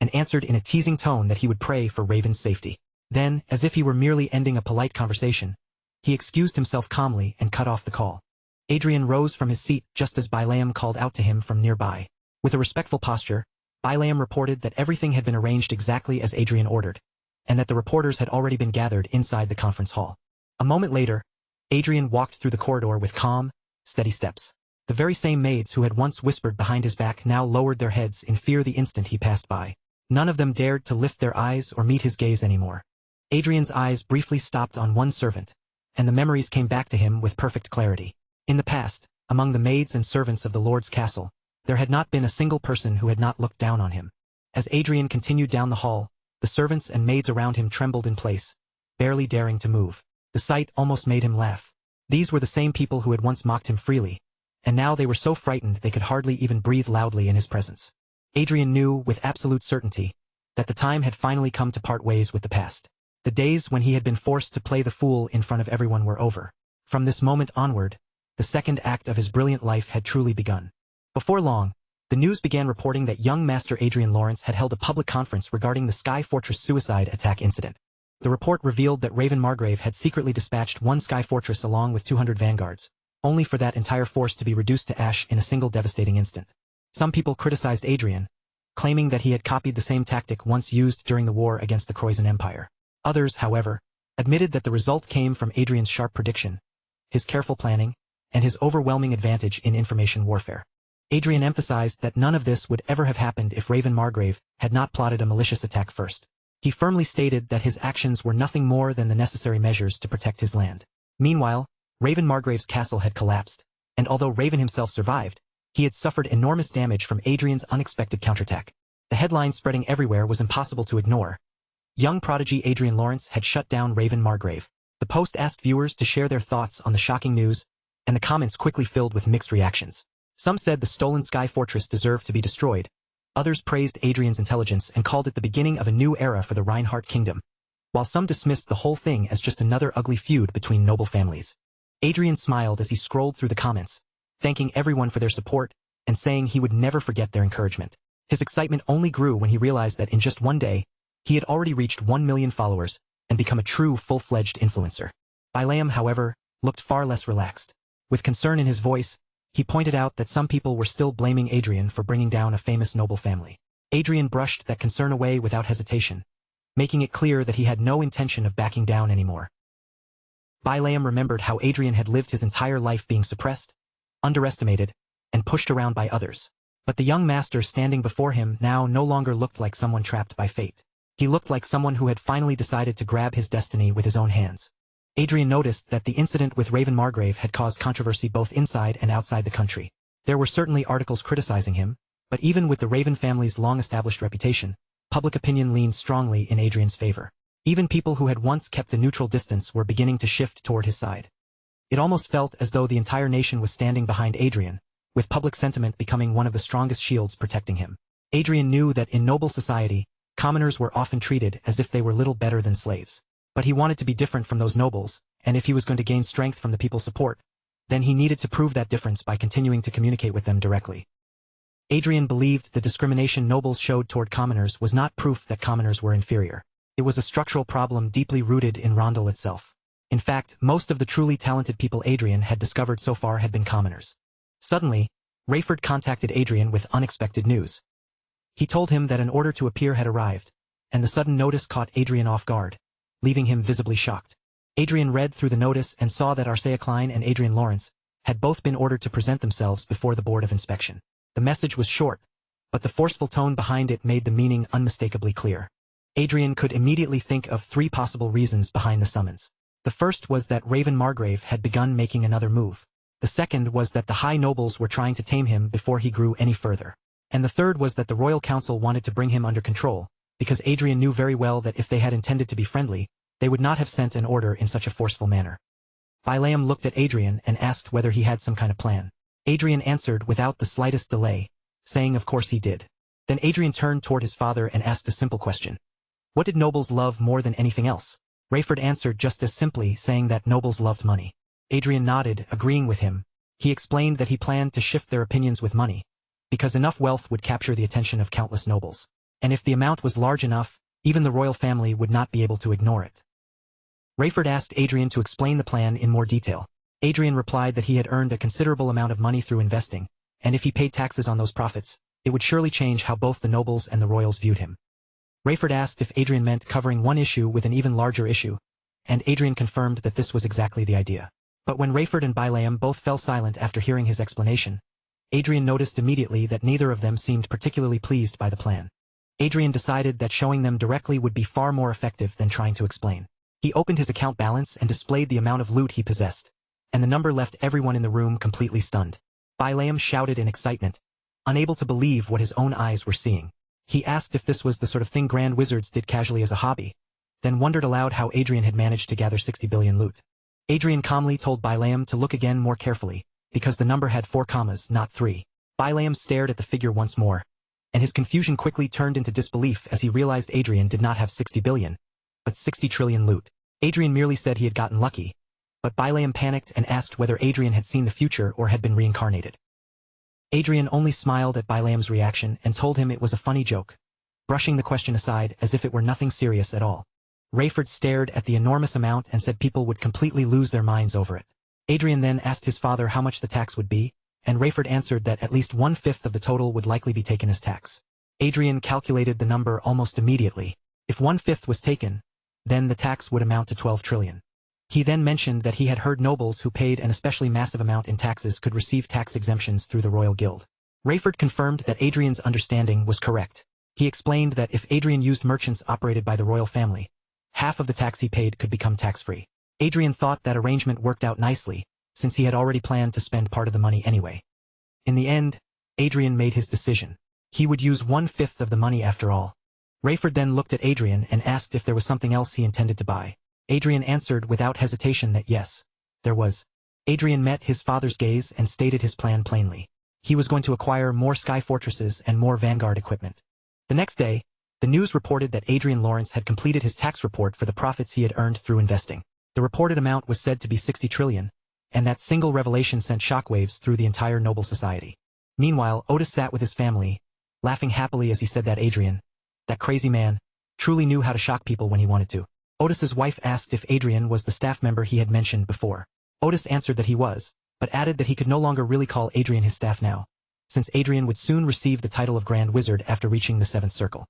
and answered in a teasing tone that he would pray for Raven's safety. Then, as if he were merely ending a polite conversation, he excused himself calmly and cut off the call. Adrian rose from his seat just as Bilam called out to him from nearby. With a respectful posture, Bilam reported that everything had been arranged exactly as Adrian ordered, and that the reporters had already been gathered inside the conference hall. A moment later, Adrian walked through the corridor with calm, steady steps. The very same maids who had once whispered behind his back now lowered their heads in fear the instant he passed by. None of them dared to lift their eyes or meet his gaze anymore. Adrian's eyes briefly stopped on one servant, and the memories came back to him with perfect clarity. In the past, among the maids and servants of the Lord's castle, there had not been a single person who had not looked down on him. As Adrian continued down the hall, the servants and maids around him trembled in place, barely daring to move. The sight almost made him laugh. These were the same people who had once mocked him freely, and now they were so frightened they could hardly even breathe loudly in his presence. Adrian knew, with absolute certainty, that the time had finally come to part ways with the past. The days when he had been forced to play the fool in front of everyone were over. From this moment onward, the second act of his brilliant life had truly begun. Before long, the news began reporting that young Master Adrian Lawrence had held a public conference regarding the Sky Fortress suicide attack incident. The report revealed that Raven Margrave had secretly dispatched one Sky Fortress along with 200 vanguards, only for that entire force to be reduced to ash in a single devastating instant. Some people criticized Adrian, claiming that he had copied the same tactic once used during the war against the Croizon Empire. Others, however, admitted that the result came from Adrian's sharp prediction, his careful planning, and his overwhelming advantage in information warfare. Adrian emphasized that none of this would ever have happened if Raven Margrave had not plotted a malicious attack first. He firmly stated that his actions were nothing more than the necessary measures to protect his land. Meanwhile, Raven Margrave's castle had collapsed, and although Raven himself survived, he had suffered enormous damage from Adrian's unexpected counterattack. The headlines spreading everywhere was impossible to ignore. Young prodigy Adrian Lawrence had shut down Raven Margrave. The Post asked viewers to share their thoughts on the shocking news, and the comments quickly filled with mixed reactions. Some said the stolen sky fortress deserved to be destroyed. Others praised Adrian's intelligence and called it the beginning of a new era for the Reinhardt kingdom, while some dismissed the whole thing as just another ugly feud between noble families. Adrian smiled as he scrolled through the comments, thanking everyone for their support and saying he would never forget their encouragement. His excitement only grew when he realized that in just one day, he had already reached 1 million followers and become a true full-fledged influencer. Bilam, however, looked far less relaxed. With concern in his voice, he pointed out that some people were still blaming Adrian for bringing down a famous noble family. Adrian brushed that concern away without hesitation, making it clear that he had no intention of backing down anymore. Bilam remembered how Adrian had lived his entire life being suppressed, underestimated, and pushed around by others. But the young master standing before him now no longer looked like someone trapped by fate. He looked like someone who had finally decided to grab his destiny with his own hands. Adrian noticed that the incident with Raven Margrave had caused controversy both inside and outside the country. There were certainly articles criticizing him, but even with the Raven family's long-established reputation, public opinion leaned strongly in Adrian's favor. Even people who had once kept a neutral distance were beginning to shift toward his side. It almost felt as though the entire nation was standing behind Adrian, with public sentiment becoming one of the strongest shields protecting him. Adrian knew that in noble society, commoners were often treated as if they were little better than slaves. But he wanted to be different from those nobles, and if he was going to gain strength from the people's support, then he needed to prove that difference by continuing to communicate with them directly. Adrian believed the discrimination nobles showed toward commoners was not proof that commoners were inferior. It was a structural problem deeply rooted in Rondel itself. In fact, most of the truly talented people Adrian had discovered so far had been commoners. Suddenly, Rayford contacted Adrian with unexpected news. He told him that an order to appear had arrived, and the sudden notice caught Adrian off guard, leaving him visibly shocked. Adrian read through the notice and saw that Arcea Klein and Adrian Lawrence had both been ordered to present themselves before the Board of Inspection. The message was short, but the forceful tone behind it made the meaning unmistakably clear. Adrian could immediately think of 3 possible reasons behind the summons. The first was that Raven Margrave had begun making another move. The second was that the high nobles were trying to tame him before he grew any further. And the third was that the Royal Council wanted to bring him under control, because Adrian knew very well that if they had intended to be friendly, they would not have sent an order in such a forceful manner. Bilam looked at Adrian and asked whether he had some kind of plan. Adrian answered without the slightest delay, saying of course he did. Then Adrian turned toward his father and asked a simple question. What did nobles love more than anything else? Rayford answered just as simply, saying that nobles loved money. Adrian nodded, agreeing with him. He explained that he planned to shift their opinions with money, because enough wealth would capture the attention of countless nobles. And if the amount was large enough, even the royal family would not be able to ignore it. Rayford asked Adrian to explain the plan in more detail. Adrian replied that he had earned a considerable amount of money through investing, and if he paid taxes on those profits, it would surely change how both the nobles and the royals viewed him. Rayford asked if Adrian meant covering one issue with an even larger issue, and Adrian confirmed that this was exactly the idea. But when Rayford and Bilam both fell silent after hearing his explanation, Adrian noticed immediately that neither of them seemed particularly pleased by the plan. Adrian decided that showing them directly would be far more effective than trying to explain. He opened his account balance and displayed the amount of loot he possessed, and the number left everyone in the room completely stunned. Bilam shouted in excitement, unable to believe what his own eyes were seeing. He asked if this was the sort of thing Grand Wizards did casually as a hobby, then wondered aloud how Adrian had managed to gather 60 billion loot. Adrian calmly told Bilam to look again more carefully, because the number had 4 commas, not 3. Bilam stared at the figure once more, and his confusion quickly turned into disbelief as he realized Adrian did not have 60 billion, but 60 trillion loot. Adrian merely said he had gotten lucky, but Bilam panicked and asked whether Adrian had seen the future or had been reincarnated. Adrian only smiled at Bilam's reaction and told him it was a funny joke, brushing the question aside as if it were nothing serious at all. Rayford stared at the enormous amount and said people would completely lose their minds over it. Adrian then asked his father how much the tax would be, and Rayford answered that at least 1/5 of the total would likely be taken as tax. Adrian calculated the number almost immediately. If 1/5 was taken, then the tax would amount to 12 trillion. He then mentioned that he had heard nobles who paid an especially massive amount in taxes could receive tax exemptions through the Royal Guild. Rayford confirmed that Adrian's understanding was correct. He explained that if Adrian used merchants operated by the royal family, half of the tax he paid could become tax-free. Adrian thought that arrangement worked out nicely, since he had already planned to spend part of the money anyway. In the end, Adrian made his decision. He would use 1/5 of the money after all. Rayford then looked at Adrian and asked if there was something else he intended to buy. Adrian answered without hesitation that yes, there was. Adrian met his father's gaze and stated his plan plainly. He was going to acquire more sky fortresses and more vanguard equipment. The next day, the news reported that Adrian Lawrence had completed his tax report for the profits he had earned through investing. The reported amount was said to be 60 trillion, and that single revelation sent shockwaves through the entire noble society. Meanwhile, Otis sat with his family, laughing happily as he said that Adrian, that crazy man, truly knew how to shock people when he wanted to. Otis's wife asked if Adrian was the staff member he had mentioned before. Otis answered that he was, but added that he could no longer really call Adrian his staff now, since Adrian would soon receive the title of Grand Wizard after reaching the 7th circle.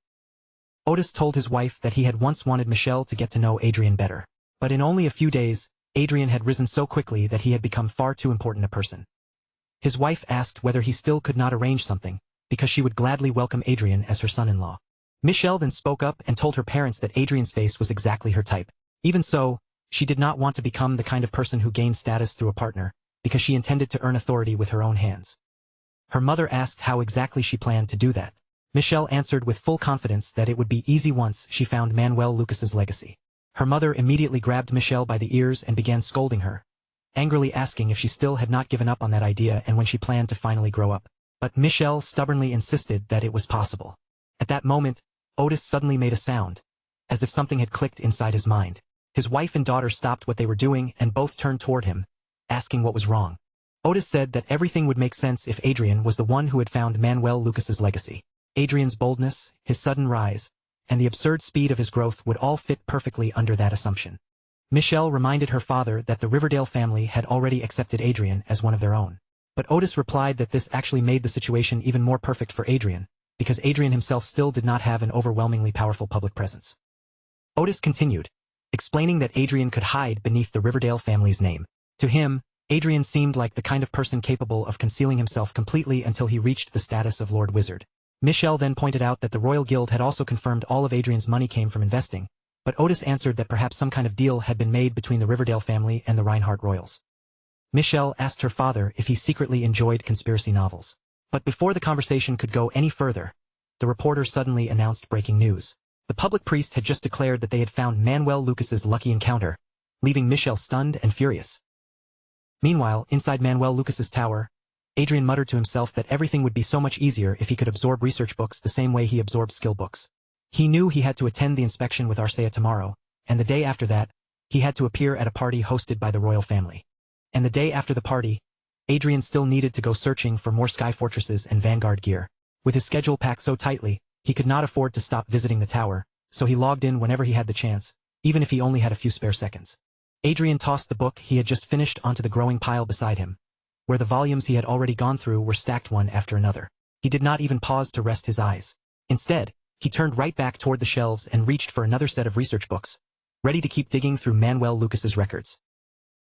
Otis told his wife that he had once wanted Michelle to get to know Adrian better, but in only a few days, Adrian had risen so quickly that he had become far too important a person. His wife asked whether he still could not arrange something, because she would gladly welcome Adrian as her son-in-law. Michelle then spoke up and told her parents that Adrian's face was exactly her type. Even so, she did not want to become the kind of person who gained status through a partner, because she intended to earn authority with her own hands. Her mother asked how exactly she planned to do that. Michelle answered with full confidence that it would be easy once she found Manuel Lucas's legacy. Her mother immediately grabbed Michelle by the ears and began scolding her, angrily asking if she still had not given up on that idea and when she planned to finally grow up. But Michelle stubbornly insisted that it was possible. At that moment, Otis suddenly made a sound, as if something had clicked inside his mind. His wife and daughter stopped what they were doing and both turned toward him, asking what was wrong. Otis said that everything would make sense if Adrian was the one who had found Manuel Lucas's legacy. Adrian's boldness, his sudden rise, and the absurd speed of his growth would all fit perfectly under that assumption. Michelle reminded her father that the Riverdale family had already accepted Adrian as one of their own. But Otis replied that this actually made the situation even more perfect for Adrian, because Adrian himself still did not have an overwhelmingly powerful public presence. Otis continued, explaining that Adrian could hide beneath the Riverdale family's name. To him, Adrian seemed like the kind of person capable of concealing himself completely until he reached the status of Lord Wizard. Michelle then pointed out that the Royal Guild had also confirmed all of Adrian's money came from investing, but Otis answered that perhaps some kind of deal had been made between the Riverdale family and the Reinhardt royals. Michelle asked her father if he secretly enjoyed conspiracy novels. But before the conversation could go any further, the reporter suddenly announced breaking news. The public priest had just declared that they had found Manuel Lucas's lucky encounter, leaving Michelle stunned and furious. Meanwhile, inside Manuel Lucas's tower, Adrian muttered to himself that everything would be so much easier if he could absorb research books the same way he absorbed skill books. He knew he had to attend the inspection with Arcea tomorrow, and the day after that, he had to appear at a party hosted by the royal family. And the day after the party, Adrian still needed to go searching for more sky fortresses and vanguard gear. With his schedule packed so tightly, he could not afford to stop visiting the tower, so he logged in whenever he had the chance, even if he only had a few spare seconds. Adrian tossed the book he had just finished onto the growing pile beside him, where the volumes he had already gone through were stacked one after another. He did not even pause to rest his eyes. Instead, he turned right back toward the shelves and reached for another set of research books, ready to keep digging through Manuel Lucas's records.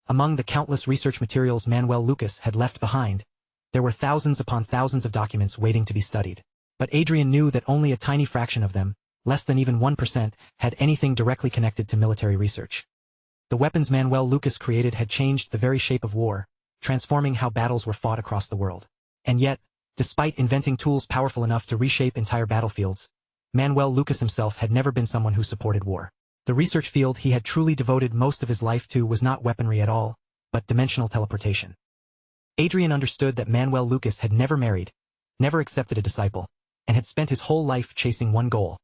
Among the countless research materials Manuel Lucas had left behind, there were thousands upon thousands of documents waiting to be studied. But Adrian knew that only a tiny fraction of them, less than even 1%, had anything directly connected to military research. The weapons Manuel Lucas created had changed the very shape of war, transforming how battles were fought across the world. And yet, despite inventing tools powerful enough to reshape entire battlefields, Manuel Lucas himself had never been someone who supported war. The research field he had truly devoted most of his life to was not weaponry at all, but dimensional teleportation. Adrian understood that Manuel Lucas had never married, never accepted a disciple, and had spent his whole life chasing one goal,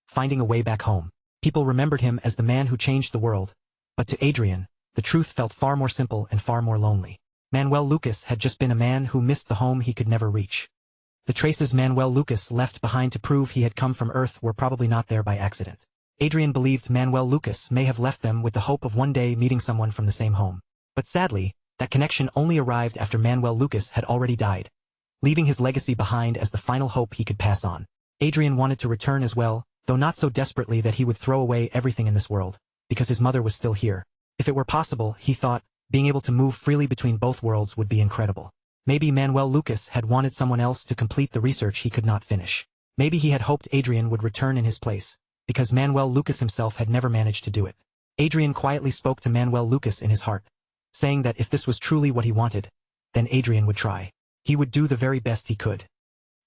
finding a way back home. People remembered him as the man who changed the world, but to Adrian, the truth felt far more simple and far more lonely. Manuel Lucas had just been a man who missed the home he could never reach. The traces Manuel Lucas left behind to prove he had come from Earth were probably not there by accident. Adrian believed Manuel Lucas may have left them with the hope of one day meeting someone from the same home. But sadly, that connection only arrived after Manuel Lucas had already died, leaving his legacy behind as the final hope he could pass on. Adrian wanted to return as well, though not so desperately that he would throw away everything in this world, because his mother was still here. If it were possible, he thought, being able to move freely between both worlds would be incredible. Maybe Manuel Lucas had wanted someone else to complete the research he could not finish. Maybe he had hoped Adrian would return in his place, because Manuel Lucas himself had never managed to do it. Adrian quietly spoke to Manuel Lucas in his heart, saying that if this was truly what he wanted, then Adrian would try. He would do the very best he could.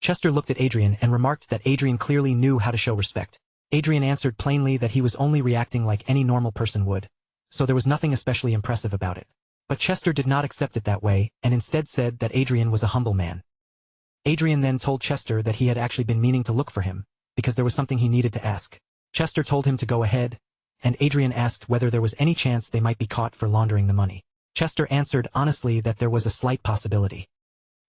Chester looked at Adrian and remarked that Adrian clearly knew how to show respect. Adrian answered plainly that he was only reacting like any normal person would, so there was nothing especially impressive about it. But Chester did not accept it that way, and instead said that Adrian was a humble man. Adrian then told Chester that he had actually been meaning to look for him, because there was something he needed to ask. Chester told him to go ahead, and Adrian asked whether there was any chance they might be caught for laundering the money. Chester answered honestly that there was a slight possibility.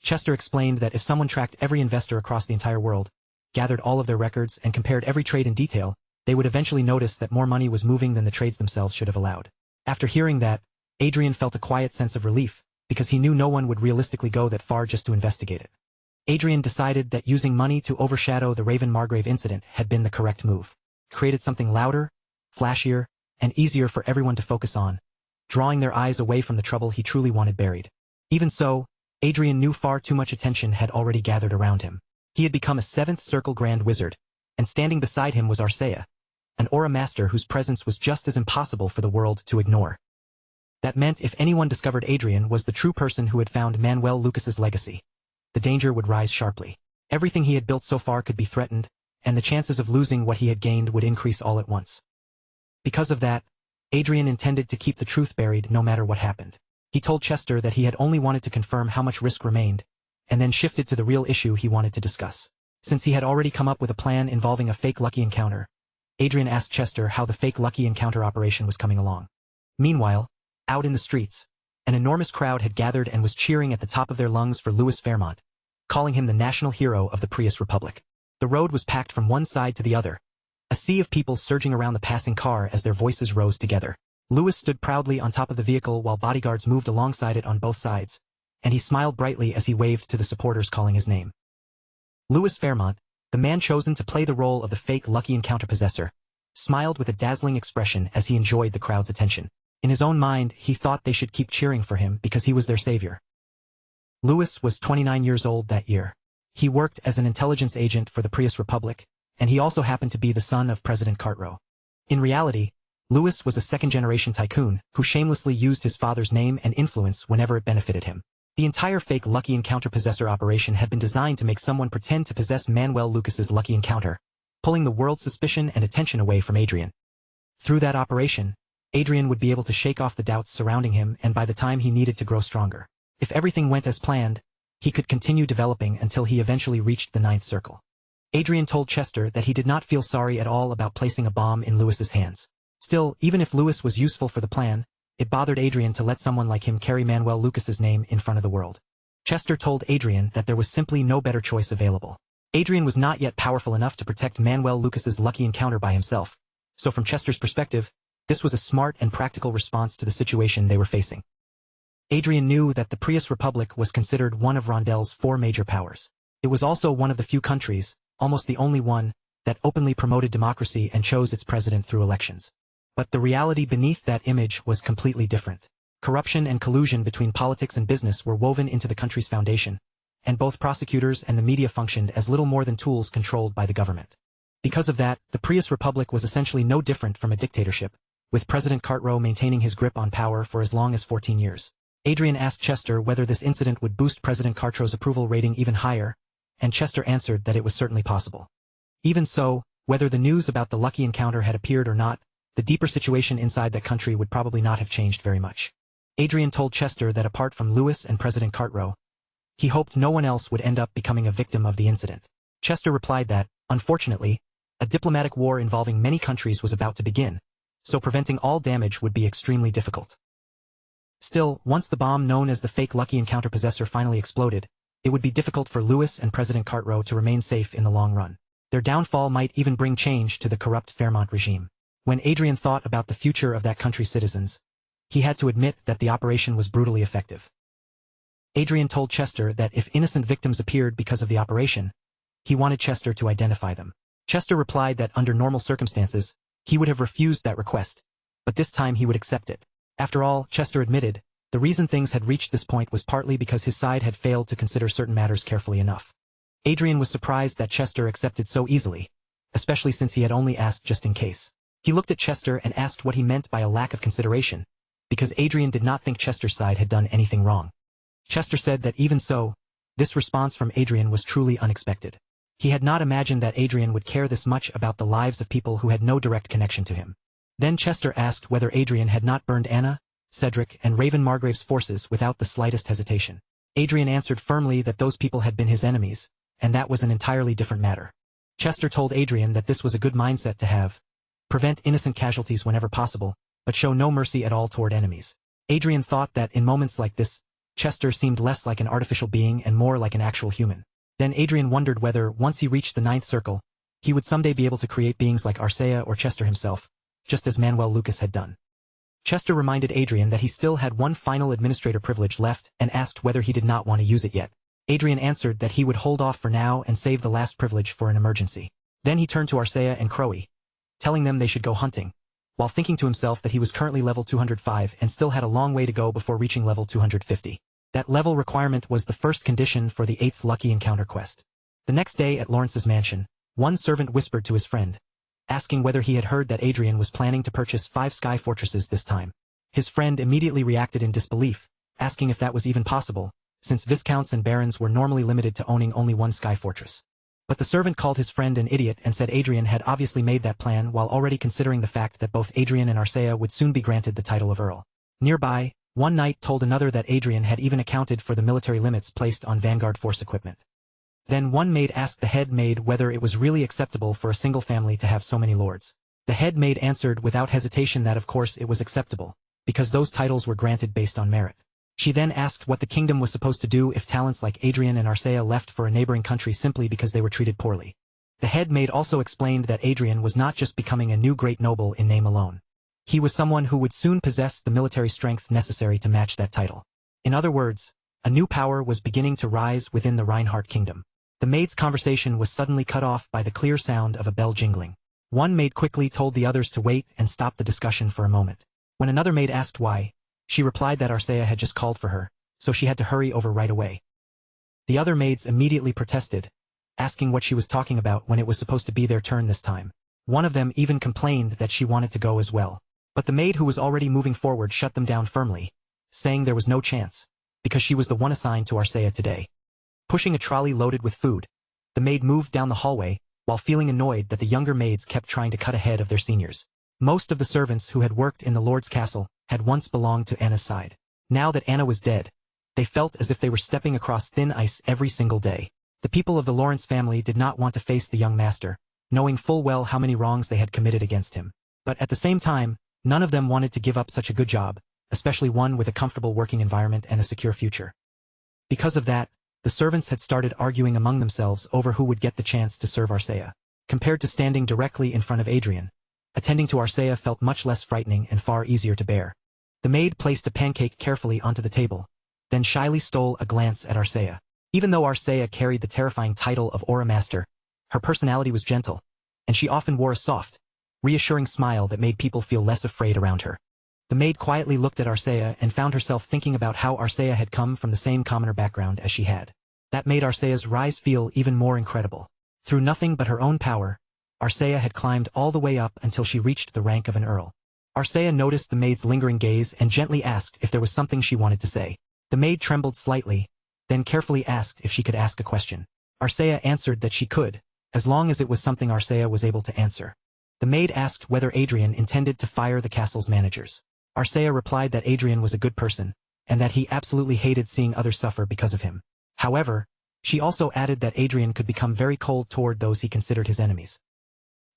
Chester explained that if someone tracked every investor across the entire world, gathered all of their records and compared every trade in detail, they would eventually notice that more money was moving than the trades themselves should have allowed. After hearing that, Adrian felt a quiet sense of relief, because he knew no one would realistically go that far just to investigate it. Adrian decided that using money to overshadow the Raven Margrave incident had been the correct move. Created something louder, flashier, and easier for everyone to focus on, drawing their eyes away from the trouble he truly wanted buried. Even so, Adrian knew far too much attention had already gathered around him. He had become a 7th Circle Grand Wizard, and standing beside him was Arcea, an aura master whose presence was just as impossible for the world to ignore. That meant if anyone discovered Adrian was the true person who had found Manuel Lucas's legacy, the danger would rise sharply. Everything he had built so far could be threatened, and the chances of losing what he had gained would increase all at once. Because of that, Adrian intended to keep the truth buried no matter what happened. He told Chester that he had only wanted to confirm how much risk remained, and then shifted to the real issue he wanted to discuss. Since he had already come up with a plan involving a fake lucky encounter, Adrian asked Chester how the fake lucky encounter operation was coming along. Meanwhile, out in the streets, an enormous crowd had gathered and was cheering at the top of their lungs for Louis Fairmont, calling him the national hero of the Prius Republic. The road was packed from one side to the other, a sea of people surging around the passing car as their voices rose together. Louis stood proudly on top of the vehicle while bodyguards moved alongside it on both sides, and he smiled brightly as he waved to the supporters calling his name. Louis Fairmont, the man chosen to play the role of the fake lucky encounter possessor, smiled with a dazzling expression as he enjoyed the crowd's attention. In his own mind, he thought they should keep cheering for him because he was their savior. Louis was 29 years old that year. He worked as an intelligence agent for the Prius Republic, and he also happened to be the son of President Cartwright. In reality, Louis was a second-generation tycoon who shamelessly used his father's name and influence whenever it benefited him. The entire fake lucky encounter possessor operation had been designed to make someone pretend to possess Manuel Lucas's lucky encounter, pulling the world's suspicion and attention away from Adrian. Through that operation, Adrian would be able to shake off the doubts surrounding him, and by the time he needed to grow stronger, if everything went as planned, he could continue developing until he eventually reached the 9th circle. Adrian told Chester that he did not feel sorry at all about placing a bomb in Louis's hands. Still, even if Louis was useful for the plan, it bothered Adrian to let someone like him carry Manuel Lucas's name in front of the world. Chester told Adrian that there was simply no better choice available. Adrian was not yet powerful enough to protect Manuel Lucas's lucky encounter by himself, so from Chester's perspective, this was a smart and practical response to the situation they were facing. Adrian knew that the Prius Republic was considered one of Rondel's 4 major powers. It was also one of the few countries, almost the only one, that openly promoted democracy and chose its president through elections. But the reality beneath that image was completely different. Corruption and collusion between politics and business were woven into the country's foundation, and both prosecutors and the media functioned as little more than tools controlled by the government. Because of that, the Prius Republic was essentially no different from a dictatorship, with President Cartwright maintaining his grip on power for as long as 14 years. Adrian asked Chester whether this incident would boost President Cartwright's approval rating even higher, and Chester answered that it was certainly possible. Even so, whether the news about the lucky encounter had appeared or not, the deeper situation inside that country would probably not have changed very much. Adrian told Chester that apart from Louis and President Cartwright, he hoped no one else would end up becoming a victim of the incident. Chester replied that, unfortunately, a diplomatic war involving many countries was about to begin, so preventing all damage would be extremely difficult. Still, once the bomb known as the fake lucky encounter possessor finally exploded, it would be difficult for Louis and President Cartwright to remain safe in the long run. Their downfall might even bring change to the corrupt Fairmont regime. When Adrian thought about the future of that country's citizens, he had to admit that the operation was brutally effective. Adrian told Chester that if innocent victims appeared because of the operation, he wanted Chester to identify them. Chester replied that under normal circumstances, he would have refused that request, but this time he would accept it. After all, Chester admitted, the reason things had reached this point was partly because his side had failed to consider certain matters carefully enough. Adrian was surprised that Chester accepted so easily, especially since he had only asked just in case. He looked at Chester and asked what he meant by a lack of consideration, because Adrian did not think Chester's side had done anything wrong. Chester said that even so, this response from Adrian was truly unexpected. He had not imagined that Adrian would care this much about the lives of people who had no direct connection to him. Then Chester asked whether Adrian had not burned Anna, Cedric, and Raven Margrave's forces without the slightest hesitation. Adrian answered firmly that those people had been his enemies, and that was an entirely different matter. Chester told Adrian that this was a good mindset to have. Prevent innocent casualties whenever possible, but show no mercy at all toward enemies. Adrian thought that in moments like this, Chester seemed less like an artificial being and more like an actual human. Then Adrian wondered whether, once he reached the 9th circle, he would someday be able to create beings like Arcea or Chester himself, just as Manuel Lucas had done. Chester reminded Adrian that he still had one final administrator privilege left and asked whether he did not want to use it yet. Adrian answered that he would hold off for now and save the last privilege for an emergency. Then he turned to Arcea and Crowe, telling them they should go hunting, while thinking to himself that he was currently level 205 and still had a long way to go before reaching level 250. That level requirement was the first condition for the 8th Lucky Encounter quest. The next day at Lawrence's mansion, one servant whispered to his friend, asking whether he had heard that Adrian was planning to purchase 5 sky fortresses this time. His friend immediately reacted in disbelief, asking if that was even possible, since viscounts and barons were normally limited to owning only one sky fortress. But the servant called his friend an idiot and said Adrian had obviously made that plan while already considering the fact that both Adrian and Arcea would soon be granted the title of Earl. Nearby, one knight told another that Adrian had even accounted for the military limits placed on Vanguard force equipment. Then one maid asked the head maid whether it was really acceptable for a single family to have so many lords. The head maid answered without hesitation that of course it was acceptable, because those titles were granted based on merit. She then asked what the kingdom was supposed to do if talents like Adrian and Arcea left for a neighboring country simply because they were treated poorly. The head maid also explained that Adrian was not just becoming a new great noble in name alone. He was someone who would soon possess the military strength necessary to match that title. In other words, a new power was beginning to rise within the Reinhardt kingdom. The maid's conversation was suddenly cut off by the clear sound of a bell jingling. One maid quickly told the others to wait and stop the discussion for a moment. When another maid asked why, she replied that Arcea had just called for her, so she had to hurry over right away. The other maids immediately protested, asking what she was talking about when it was supposed to be their turn this time. One of them even complained that she wanted to go as well. But the maid who was already moving forward shut them down firmly, saying there was no chance, because she was the one assigned to Arcea today. Pushing a trolley loaded with food, the maid moved down the hallway, while feeling annoyed that the younger maids kept trying to cut ahead of their seniors. Most of the servants who had worked in the Lord's castle had once belonged to Anna's side. Now that Anna was dead, they felt as if they were stepping across thin ice every single day. The people of the Lawrence family did not want to face the young master, knowing full well how many wrongs they had committed against him. But at the same time, none of them wanted to give up such a good job, especially one with a comfortable working environment and a secure future. Because of that, the servants had started arguing among themselves over who would get the chance to serve Arcea. Compared to standing directly in front of Adrian, attending to Arcea felt much less frightening and far easier to bear. The maid placed a pancake carefully onto the table, then shyly stole a glance at Arcea. Even though Arcea carried the terrifying title of Aura Master, her personality was gentle, and she often wore a soft, reassuring smile that made people feel less afraid around her. The maid quietly looked at Arcea and found herself thinking about how Arcea had come from the same commoner background as she had. That made Arcea's rise feel even more incredible. Through nothing but her own power, Arcea had climbed all the way up until she reached the rank of an earl. Arcea noticed the maid's lingering gaze and gently asked if there was something she wanted to say. The maid trembled slightly, then carefully asked if she could ask a question. Arcea answered that she could, as long as it was something Arcea was able to answer. The maid asked whether Adrian intended to fire the castle's managers. Arcea replied that Adrian was a good person, and that he absolutely hated seeing others suffer because of him. However, she also added that Adrian could become very cold toward those he considered his enemies.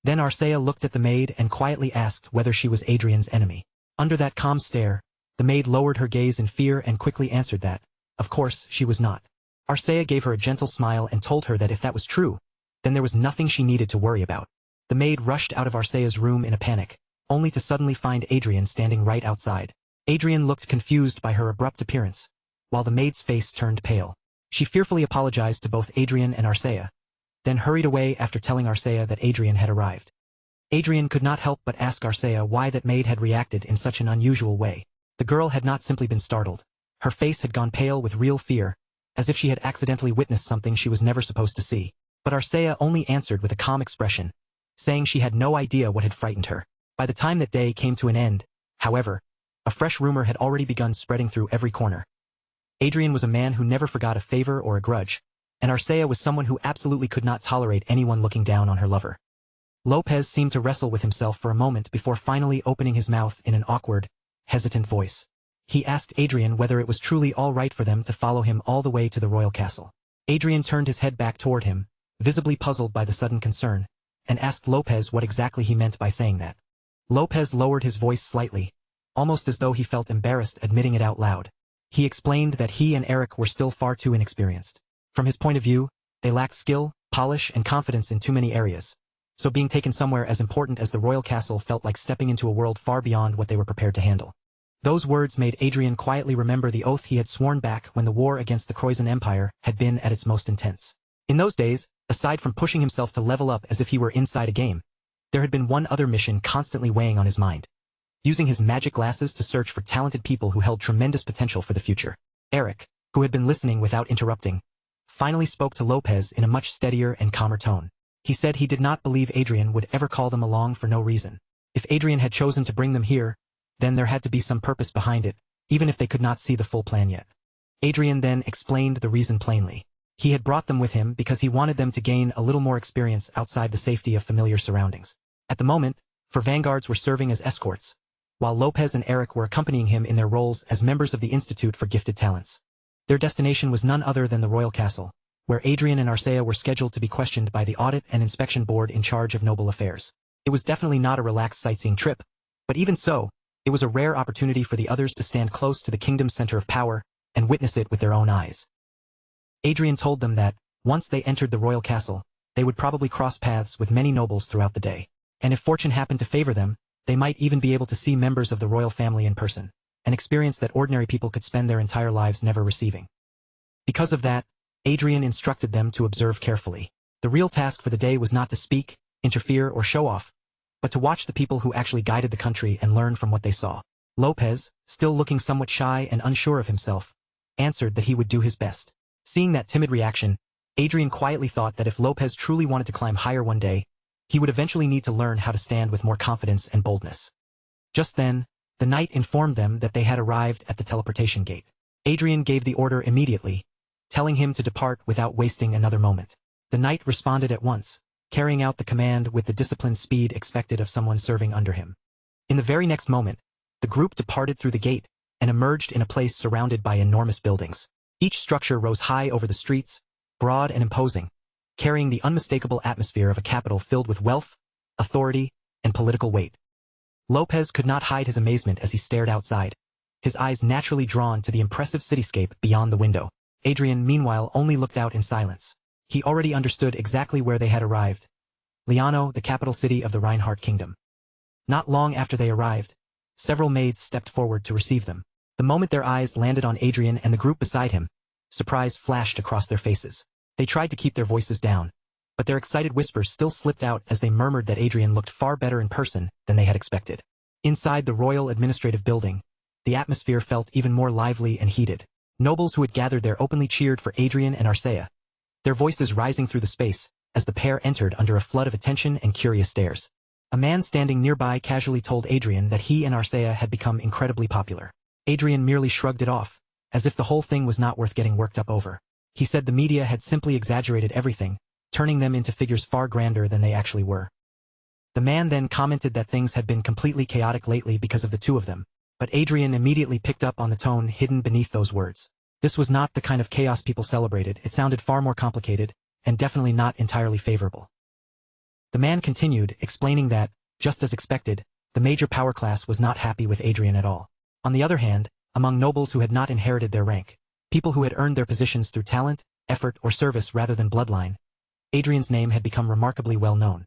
Then Arcea looked at the maid and quietly asked whether she was Adrian's enemy. Under that calm stare, the maid lowered her gaze in fear and quickly answered that, of course, she was not. Arcea gave her a gentle smile and told her that if that was true, then there was nothing she needed to worry about. The maid rushed out of Arcea's room in a panic, only to suddenly find Adrian standing right outside. Adrian looked confused by her abrupt appearance, while the maid's face turned pale. She fearfully apologized to both Adrian and Arcea, then hurried away after telling Arcea that Adrian had arrived. Adrian could not help but ask Arcea why that maid had reacted in such an unusual way. The girl had not simply been startled. Her face had gone pale with real fear, as if she had accidentally witnessed something she was never supposed to see. But Arcea only answered with a calm expression, saying she had no idea what had frightened her. By the time that day came to an end, however, a fresh rumor had already begun spreading through every corner. Adrian was a man who never forgot a favor or a grudge, and Arcea was someone who absolutely could not tolerate anyone looking down on her lover. Lopez seemed to wrestle with himself for a moment before finally opening his mouth in an awkward, hesitant voice. He asked Adrian whether it was truly all right for them to follow him all the way to the royal castle. Adrian turned his head back toward him, visibly puzzled by the sudden concern, and asked Lopez what exactly he meant by saying that. Lopez lowered his voice slightly, almost as though he felt embarrassed admitting it out loud. He explained that he and Eric were still far too inexperienced. From his point of view, they lacked skill, polish, and confidence in too many areas, so being taken somewhere as important as the royal castle felt like stepping into a world far beyond what they were prepared to handle. Those words made Adrian quietly remember the oath he had sworn back when the war against the Croizon Empire had been at its most intense. In those days, aside from pushing himself to level up as if he were inside a game, there had been one other mission constantly weighing on his mind. Using his magic glasses to search for talented people who held tremendous potential for the future. Eric, who had been listening without interrupting, finally spoke to Lopez in a much steadier and calmer tone. He said he did not believe Adrian would ever call them along for no reason. If Adrian had chosen to bring them here, then there had to be some purpose behind it, even if they could not see the full plan yet. Adrian then explained the reason plainly. He had brought them with him because he wanted them to gain a little more experience outside the safety of familiar surroundings. At the moment, four vanguards were serving as escorts, while Lopez and Eric were accompanying him in their roles as members of the Institute for Gifted Talents. Their destination was none other than the royal castle, where Adrian and Arcea were scheduled to be questioned by the Audit and Inspection Board in charge of noble affairs. It was definitely not a relaxed sightseeing trip, but even so, it was a rare opportunity for the others to stand close to the kingdom's center of power and witness it with their own eyes. Adrian told them that, once they entered the royal castle, they would probably cross paths with many nobles throughout the day, and if fortune happened to favor them, they might even be able to see members of the royal family in person, an experience that ordinary people could spend their entire lives never receiving. Because of that, Adrian instructed them to observe carefully. The real task for the day was not to speak, interfere, or show off, but to watch the people who actually guided the country and learn from what they saw. Lopez, still looking somewhat shy and unsure of himself, answered that he would do his best. Seeing that timid reaction, Adrian quietly thought that if Lopez truly wanted to climb higher one day, he would eventually need to learn how to stand with more confidence and boldness. Just then, the knight informed them that they had arrived at the teleportation gate. Adrian gave the order immediately, telling him to depart without wasting another moment. The knight responded at once, carrying out the command with the disciplined speed expected of someone serving under him. In the very next moment, the group departed through the gate and emerged in a place surrounded by enormous buildings. Each structure rose high over the streets, broad and imposing, carrying the unmistakable atmosphere of a capital filled with wealth, authority, and political weight. Lopez could not hide his amazement as he stared outside, his eyes naturally drawn to the impressive cityscape beyond the window. Adrian, meanwhile, only looked out in silence. He already understood exactly where they had arrived. Liano, the capital city of the Reinhardt kingdom. Not long after they arrived, several maids stepped forward to receive them. The moment their eyes landed on Adrian and the group beside him, surprise flashed across their faces. They tried to keep their voices down, but their excited whispers still slipped out as they murmured that Adrian looked far better in person than they had expected. Inside the Royal Administrative Building, the atmosphere felt even more lively and heated. Nobles who had gathered there openly cheered for Adrian and Arcea, their voices rising through the space as the pair entered under a flood of attention and curious stares. A man standing nearby casually told Adrian that he and Arcea had become incredibly popular. Adrian merely shrugged it off, as if the whole thing was not worth getting worked up over. He said the media had simply exaggerated everything, turning them into figures far grander than they actually were. The man then commented that things had been completely chaotic lately because of the two of them, but Adrian immediately picked up on the tone hidden beneath those words. This was not the kind of chaos people celebrated. It sounded far more complicated, and definitely not entirely favorable. The man continued, explaining that, just as expected, the major power class was not happy with Adrian at all. On the other hand, among nobles who had not inherited their rank, people who had earned their positions through talent, effort, or service rather than bloodline, Adrian's name had become remarkably well known.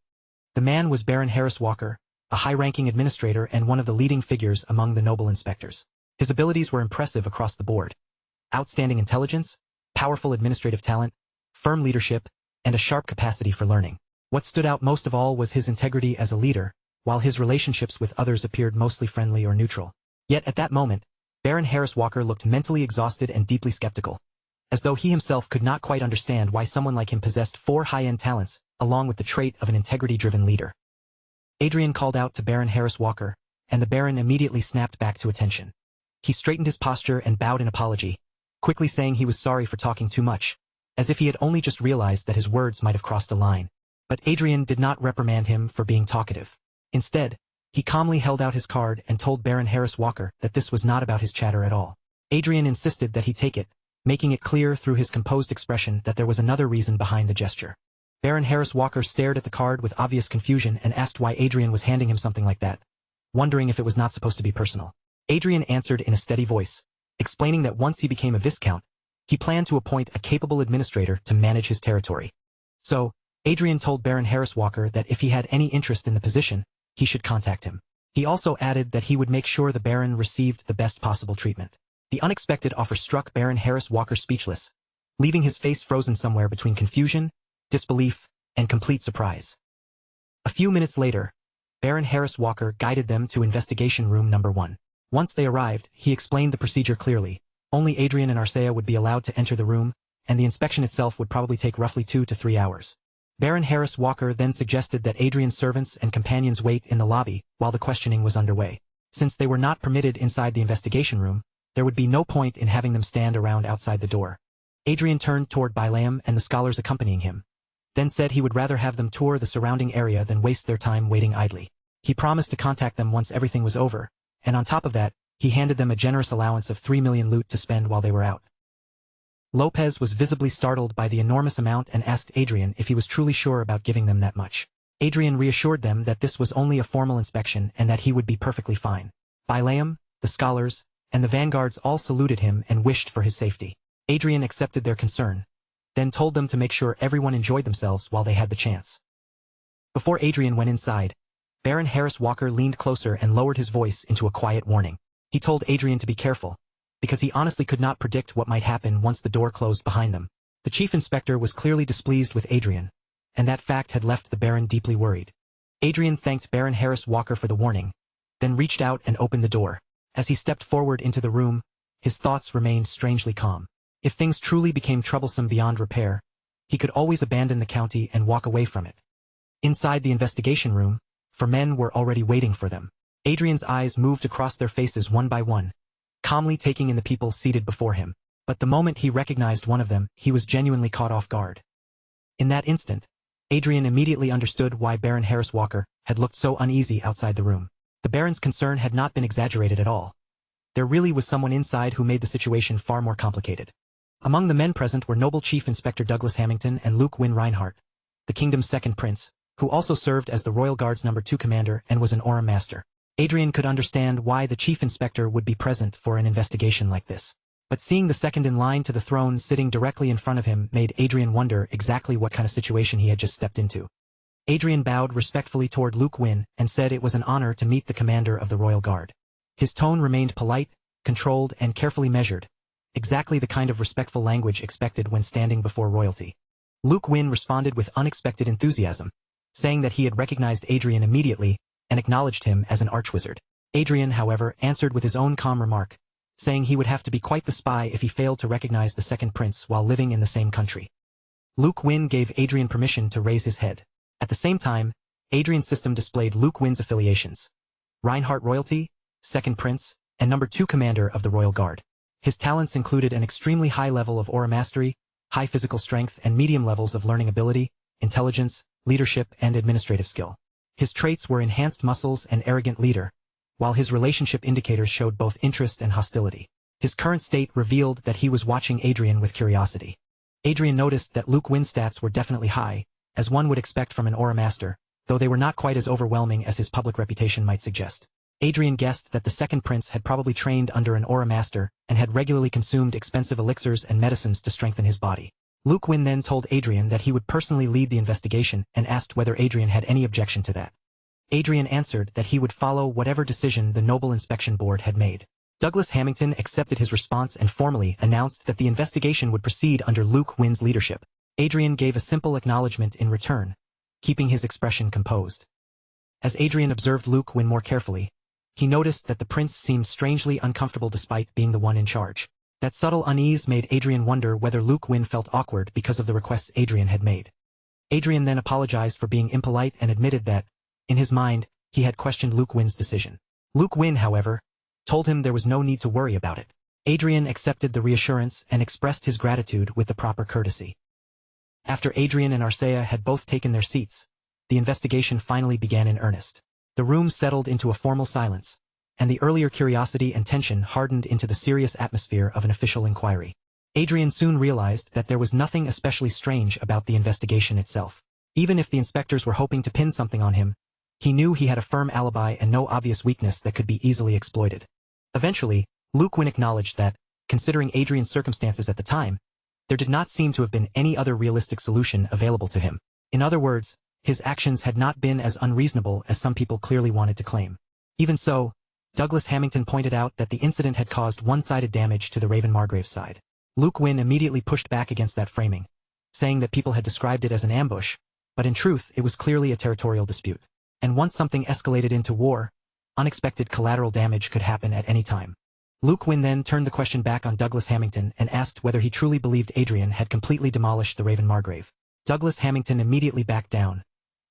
The man was Baron Harris Walker, a high-ranking administrator and one of the leading figures among the noble inspectors. His abilities were impressive across the board. Outstanding intelligence, powerful administrative talent, firm leadership, and a sharp capacity for learning. What stood out most of all was his integrity as a leader, while his relationships with others appeared mostly friendly or neutral. Yet at that moment, Baron Harris Walker looked mentally exhausted and deeply skeptical, as though he himself could not quite understand why someone like him possessed 4 high-end talents, along with the trait of an integrity-driven leader. Adrian called out to Baron Harris Walker, and the Baron immediately snapped back to attention. He straightened his posture and bowed in apology, quickly saying he was sorry for talking too much, as if he had only just realized that his words might have crossed a line. But Adrian did not reprimand him for being talkative. Instead, He calmly held out his card and told Baron Harris Walker that this was not about his chatter at all. Adrian insisted that he take it, making it clear through his composed expression that there was another reason behind the gesture. Baron Harris Walker stared at the card with obvious confusion and asked why Adrian was handing him something like that, wondering if it was not supposed to be personal. Adrian answered in a steady voice, explaining that once he became a viscount, he planned to appoint a capable administrator to manage his territory. So, Adrian told Baron Harris Walker that if he had any interest in the position, he should contact him. He also added that he would make sure the Baron received the best possible treatment. The unexpected offer struck Baron Harris Walker speechless, leaving his face frozen somewhere between confusion, disbelief, and complete surprise. A few minutes later, Baron Harris Walker guided them to investigation room number 1. Once they arrived, he explained the procedure clearly. Only Adrian and Arcea would be allowed to enter the room, and the inspection itself would probably take roughly 2 to 3 hours. Baron Harris Walker then suggested that Adrian's servants and companions wait in the lobby while the questioning was underway. Since they were not permitted inside the investigation room, there would be no point in having them stand around outside the door. Adrian turned toward Bilam and the scholars accompanying him, then said he would rather have them tour the surrounding area than waste their time waiting idly. He promised to contact them once everything was over, and on top of that, he handed them a generous allowance of 3 million loot to spend while they were out. Lopez was visibly startled by the enormous amount and asked Adrian if he was truly sure about giving them that much. Adrian reassured them that this was only a formal inspection and that he would be perfectly fine. Bilam, the scholars, and the vanguards all saluted him and wished for his safety. Adrian accepted their concern, then told them to make sure everyone enjoyed themselves while they had the chance. Before Adrian went inside, Baron Harris Walker leaned closer and lowered his voice into a quiet warning. He told Adrian to be careful, because he honestly could not predict what might happen once the door closed behind them. The chief inspector was clearly displeased with Adrian, and that fact had left the Baron deeply worried. Adrian thanked Baron Harris Walker for the warning, then reached out and opened the door. As he stepped forward into the room, his thoughts remained strangely calm. If things truly became troublesome beyond repair, he could always abandon the county and walk away from it. Inside the investigation room, 4 men were already waiting for them. Adrian's eyes moved across their faces one by one, calmly taking in the people seated before him. But the moment he recognized one of them, he was genuinely caught off guard. In that instant, Adrian immediately understood why Baron Harris Walker had looked so uneasy outside the room. The Baron's concern had not been exaggerated at all. There really was someone inside who made the situation far more complicated. Among the men present were Noble Chief Inspector Douglas Hamilton and Luke Wynne Reinhardt, the kingdom's second prince, who also served as the Royal Guard's No. 2 commander and was an Aura master. Adrian could understand why the chief inspector would be present for an investigation like this. But seeing the second in line to the throne sitting directly in front of him made Adrian wonder exactly what kind of situation he had just stepped into. Adrian bowed respectfully toward Luke Wynne and said it was an honor to meet the commander of the Royal Guard. His tone remained polite, controlled, and carefully measured, exactly the kind of respectful language expected when standing before royalty. Luke Wynne responded with unexpected enthusiasm, saying that he had recognized Adrian immediately and acknowledged him as an archwizard. Adrian, however, answered with his own calm remark, saying he would have to be quite the spy if he failed to recognize the second prince while living in the same country. Luke Wynne gave Adrian permission to raise his head. At the same time, Adrian's system displayed Luke Wynne's affiliations: Reinhardt royalty, second prince, and No. 2 commander of the Royal Guard. His talents included an extremely high level of aura mastery, high physical strength, and medium levels of learning ability, intelligence, leadership, and administrative skill. His traits were enhanced muscles and arrogant leader, while his relationship indicators showed both interest and hostility. His current state revealed that he was watching Adrian with curiosity. Adrian noticed that Luke Wynne's stats were definitely high, as one would expect from an aura master, though they were not quite as overwhelming as his public reputation might suggest. Adrian guessed that the second prince had probably trained under an aura master and had regularly consumed expensive elixirs and medicines to strengthen his body. Luke Wynne then told Adrian that he would personally lead the investigation and asked whether Adrian had any objection to that. Adrian answered that he would follow whatever decision the Noble Inspection Board had made. Douglas Hamilton accepted his response and formally announced that the investigation would proceed under Luke Wynne's leadership. Adrian gave a simple acknowledgement in return, keeping his expression composed. As Adrian observed Luke Wynne more carefully, he noticed that the prince seemed strangely uncomfortable despite being the one in charge. That subtle unease made Adrian wonder whether Luke Wynne felt awkward because of the requests Adrian had made. Adrian then apologized for being impolite and admitted that, in his mind, he had questioned Luke Wynne's decision. Luke Wynne, however, told him there was no need to worry about it. Adrian accepted the reassurance and expressed his gratitude with the proper courtesy. After Adrian and Arcea had both taken their seats, the investigation finally began in earnest. The room settled into a formal silence, and the earlier curiosity and tension hardened into the serious atmosphere of an official inquiry. Adrian soon realized that there was nothing especially strange about the investigation itself. Even if the inspectors were hoping to pin something on him, he knew he had a firm alibi and no obvious weakness that could be easily exploited. Eventually, Luke Wynn acknowledged that, considering Adrian's circumstances at the time, there did not seem to have been any other realistic solution available to him. In other words, his actions had not been as unreasonable as some people clearly wanted to claim. Even so, Douglas Hamilton pointed out that the incident had caused one-sided damage to the Raven Margrave's side. Luke Wynn immediately pushed back against that framing, saying that people had described it as an ambush, but in truth it was clearly a territorial dispute. And once something escalated into war, unexpected collateral damage could happen at any time. Luke Wynn then turned the question back on Douglas Hamilton and asked whether he truly believed Adrian had completely demolished the Raven Margrave. Douglas Hamilton immediately backed down,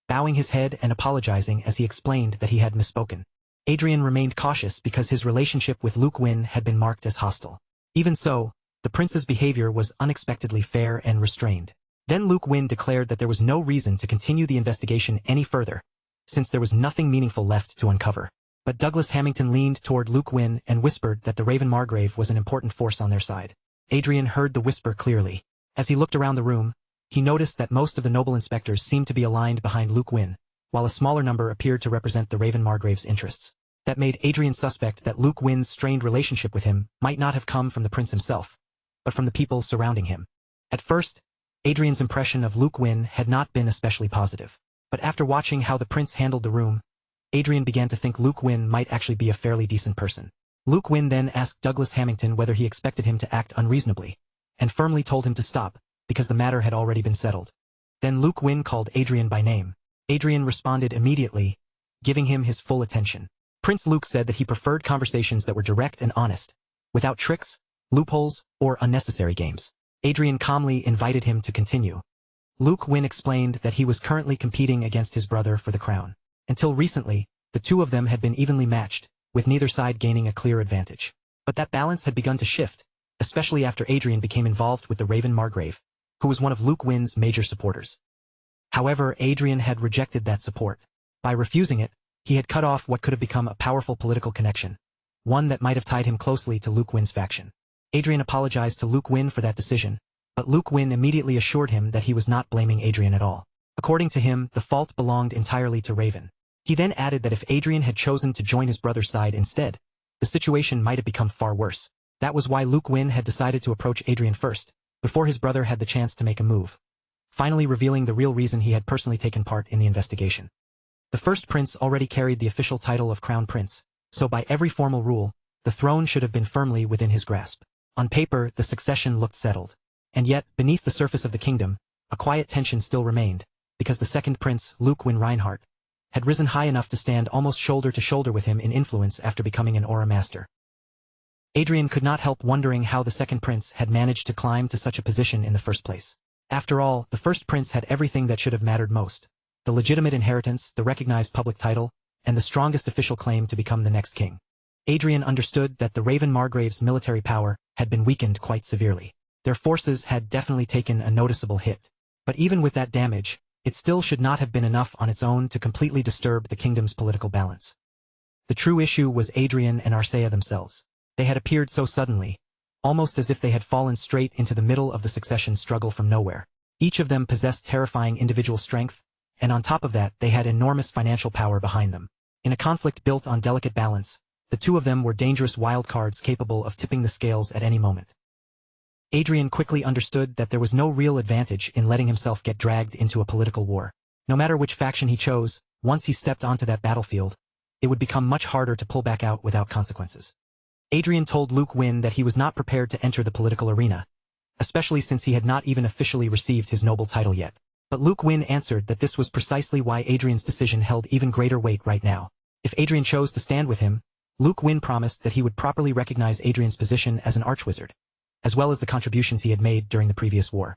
bowing his head and apologizing as he explained that he had misspoken. Adrian remained cautious because his relationship with Luke Wynn had been marked as hostile. Even so, the prince's behavior was unexpectedly fair and restrained. Then Luke Wynn declared that there was no reason to continue the investigation any further, since there was nothing meaningful left to uncover. But Douglas Hamilton leaned toward Luke Wynn and whispered that the Raven Margrave was an important force on their side. Adrian heard the whisper clearly. As he looked around the room, he noticed that most of the noble inspectors seemed to be aligned behind Luke Wynn, while a smaller number appeared to represent the Raven Margrave's interests. That made Adrian suspect that Luke Wynn's strained relationship with him might not have come from the prince himself, but from the people surrounding him. At first, Adrian's impression of Luke Wynn had not been especially positive. But after watching how the prince handled the room, Adrian began to think Luke Wynn might actually be a fairly decent person. Luke Wynn then asked Douglas Hamilton whether he expected him to act unreasonably, and firmly told him to stop, because the matter had already been settled. Then Luke Wynn called Adrian by name. Adrian responded immediately, giving him his full attention. Prince Luke said that he preferred conversations that were direct and honest, without tricks, loopholes, or unnecessary games. Adrian calmly invited him to continue. Luke Wynn explained that he was currently competing against his brother for the crown. Until recently, the two of them had been evenly matched, with neither side gaining a clear advantage. But that balance had begun to shift, especially after Adrian became involved with the Raven Margrave, who was one of Luke Wynn's major supporters. However, Adrian had rejected that support. By refusing it, he had cut off what could have become a powerful political connection, one that might have tied him closely to Luke Wynn's faction. Adrian apologized to Luke Wynn for that decision, but Luke Wynn immediately assured him that he was not blaming Adrian at all. According to him, the fault belonged entirely to Raven. He then added that if Adrian had chosen to join his brother's side instead, the situation might have become far worse. That was why Luke Wynn had decided to approach Adrian first, before his brother had the chance to make a move, finally revealing the real reason he had personally taken part in the investigation. The first prince already carried the official title of Crown Prince, so by every formal rule, the throne should have been firmly within his grasp. On paper, the succession looked settled. And yet, beneath the surface of the kingdom, a quiet tension still remained, because the second prince, Luke Wynn Reinhardt, had risen high enough to stand almost shoulder to shoulder with him in influence after becoming an aura master. Adrian could not help wondering how the second prince had managed to climb to such a position in the first place. After all, the first prince had everything that should have mattered most: the legitimate inheritance, the recognized public title, and the strongest official claim to become the next king. Adrian understood that the Raven Margrave's military power had been weakened quite severely. Their forces had definitely taken a noticeable hit. But even with that damage, it still should not have been enough on its own to completely disturb the kingdom's political balance. The true issue was Adrian and Arcea themselves. They had appeared so suddenly, almost as if they had fallen straight into the middle of the succession struggle from nowhere. Each of them possessed terrifying individual strength, and on top of that they had enormous financial power behind them. In a conflict built on delicate balance, the two of them were dangerous wildcards capable of tipping the scales at any moment. Adrian quickly understood that there was no real advantage in letting himself get dragged into a political war. No matter which faction he chose, once he stepped onto that battlefield, it would become much harder to pull back out without consequences. Adrian told Luke Wynn that he was not prepared to enter the political arena, especially since he had not even officially received his noble title yet. But Luke Wynn answered that this was precisely why Adrian's decision held even greater weight right now. If Adrian chose to stand with him, Luke Wynn promised that he would properly recognize Adrian's position as an archwizard, as well as the contributions he had made during the previous war.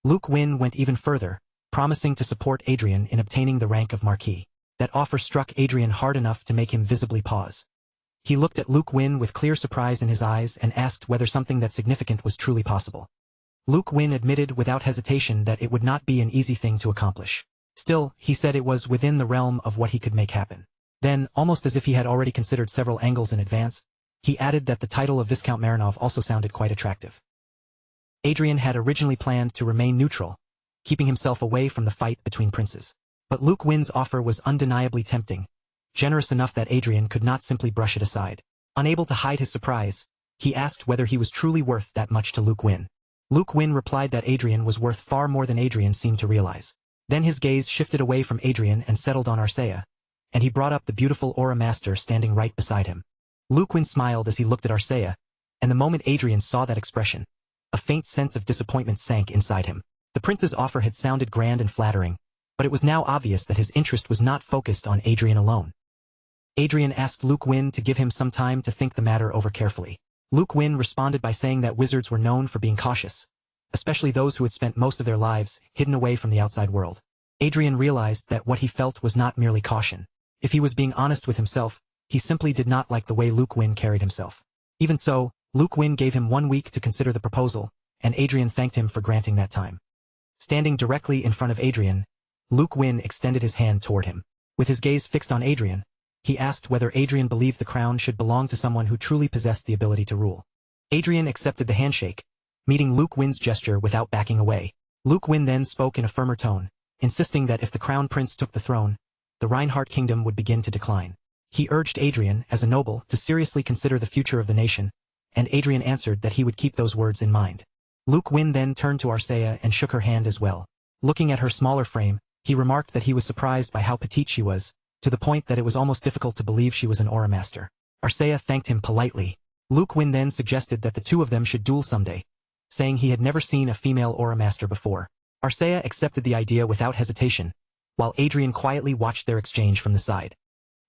Luke Wynn went even further, promising to support Adrian in obtaining the rank of Marquis. That offer struck Adrian hard enough to make him visibly pause. He looked at Luke Wynn with clear surprise in his eyes and asked whether something that significant was truly possible. Luke Wynn admitted without hesitation that it would not be an easy thing to accomplish. Still, he said it was within the realm of what he could make happen. Then, almost as if he had already considered several angles in advance, he added that the title of Viscount Marinov also sounded quite attractive. Adrian had originally planned to remain neutral, keeping himself away from the fight between princes. But Luke Win's offer was undeniably tempting, generous enough that Adrian could not simply brush it aside. Unable to hide his surprise, he asked whether he was truly worth that much to Luke Win. Luke Win replied that Adrian was worth far more than Adrian seemed to realize. Then his gaze shifted away from Adrian and settled on Arcea, and he brought up the beautiful Aura Master standing right beside him. Luke Win smiled as he looked at Arcea, and the moment Adrian saw that expression, a faint sense of disappointment sank inside him. The prince's offer had sounded grand and flattering, but it was now obvious that his interest was not focused on Adrian alone. Adrian asked Luke Win to give him some time to think the matter over carefully. Luke Win responded by saying that wizards were known for being cautious, especially those who had spent most of their lives hidden away from the outside world. Adrian realized that what he felt was not merely caution. If he was being honest with himself, he simply did not like the way Luke Win carried himself. Even so, Luke Win gave him 1 week to consider the proposal, and Adrian thanked him for granting that time. Standing directly in front of Adrian, Luke Win extended his hand toward him. With his gaze fixed on Adrian, he asked whether Adrian believed the crown should belong to someone who truly possessed the ability to rule. Adrian accepted the handshake, meeting Luke Win's gesture without backing away. Luke Win then spoke in a firmer tone, insisting that if the crown prince took the throne, the Reinhardt kingdom would begin to decline. He urged Adrian, as a noble, to seriously consider the future of the nation, and Adrian answered that he would keep those words in mind. Luke Win then turned to Arcea and shook her hand as well. Looking at her smaller frame, he remarked that he was surprised by how petite she was, to the point that it was almost difficult to believe she was an Aura Master. Arcea thanked him politely. Luke Win then suggested that the two of them should duel someday, saying he had never seen a female Aura Master before. Arcea accepted the idea without hesitation, while Adrian quietly watched their exchange from the side.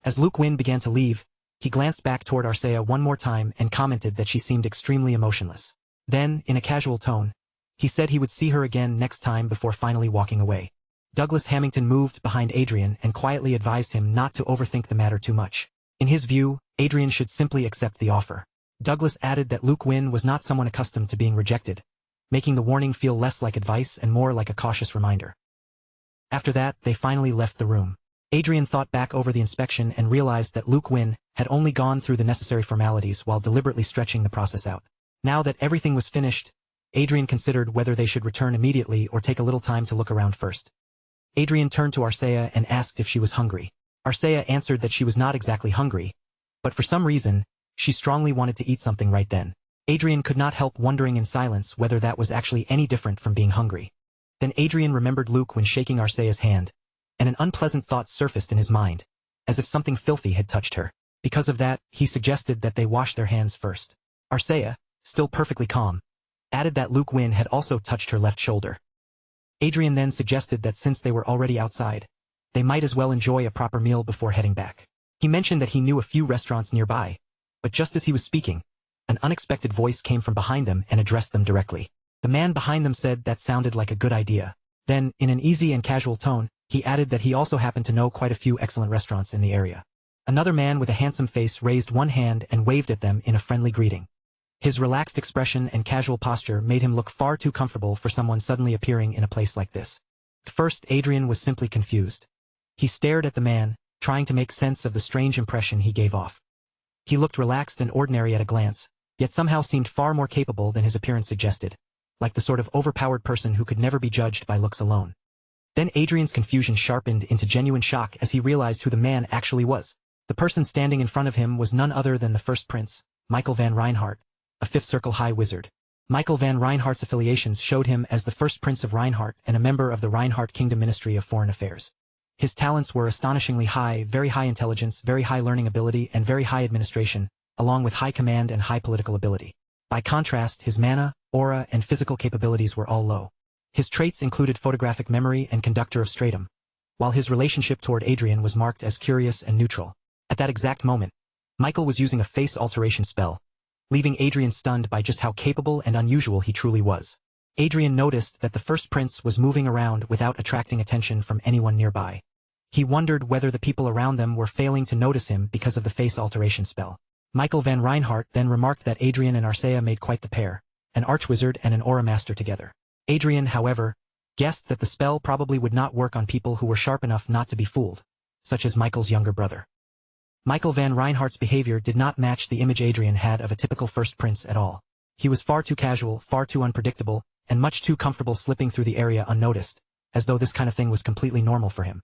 As Luke Win began to leave, he glanced back toward Arcea one more time and commented that she seemed extremely emotionless. Then, in a casual tone, he said he would see her again next time before finally walking away. Douglas Hamilton moved behind Adrian and quietly advised him not to overthink the matter too much. In his view, Adrian should simply accept the offer. Douglas added that Luke Win was not someone accustomed to being rejected, making the warning feel less like advice and more like a cautious reminder. After that, they finally left the room. Adrian thought back over the inspection and realized that Luke Win had only gone through the necessary formalities while deliberately stretching the process out. Now that everything was finished, Adrian considered whether they should return immediately or take a little time to look around first. Adrian turned to Arcea and asked if she was hungry. Arcea answered that she was not exactly hungry, but for some reason, she strongly wanted to eat something right then. Adrian could not help wondering in silence whether that was actually any different from being hungry. Then Adrian remembered Luke when shaking Arcea's hand, and an unpleasant thought surfaced in his mind, as if something filthy had touched her. Because of that, he suggested that they wash their hands first. Arcea, still perfectly calm, added that Luke Win had also touched her left shoulder. Adrian then suggested that since they were already outside, they might as well enjoy a proper meal before heading back. He mentioned that he knew a few restaurants nearby, but just as he was speaking, an unexpected voice came from behind them and addressed them directly. The man behind them said that sounded like a good idea. Then, in an easy and casual tone, he added that he also happened to know quite a few excellent restaurants in the area. Another man with a handsome face raised one hand and waved at them in a friendly greeting. His relaxed expression and casual posture made him look far too comfortable for someone suddenly appearing in a place like this. At first, Adrian was simply confused. He stared at the man, trying to make sense of the strange impression he gave off. He looked relaxed and ordinary at a glance, yet somehow seemed far more capable than his appearance suggested, like the sort of overpowered person who could never be judged by looks alone. Then Adrian's confusion sharpened into genuine shock as he realized who the man actually was. The person standing in front of him was none other than the first prince, Michael van Reinhardt, a Fifth Circle High Wizard. Michael van Reinhardt's affiliations showed him as the first Prince of Reinhardt and a member of the Reinhardt Kingdom Ministry of Foreign Affairs. His talents were astonishingly high, very high intelligence, very high learning ability, and very high administration, along with high command and high political ability. By contrast, his mana, aura, and physical capabilities were all low. His traits included photographic memory and conductor of stratum, while his relationship toward Adrian was marked as curious and neutral. At that exact moment, Michael was using a face alteration spell, leaving Adrian stunned by just how capable and unusual he truly was. Adrian noticed that the first prince was moving around without attracting attention from anyone nearby. He wondered whether the people around them were failing to notice him because of the face alteration spell. Michael van Reinhardt then remarked that Adrian and Arcea made quite the pair, an archwizard and an aura master together. Adrian, however, guessed that the spell probably would not work on people who were sharp enough not to be fooled, such as Michael's younger brother. Michael van Reinhardt's behavior did not match the image Adrian had of a typical first prince at all. He was far too casual, far too unpredictable, and much too comfortable slipping through the area unnoticed, as though this kind of thing was completely normal for him.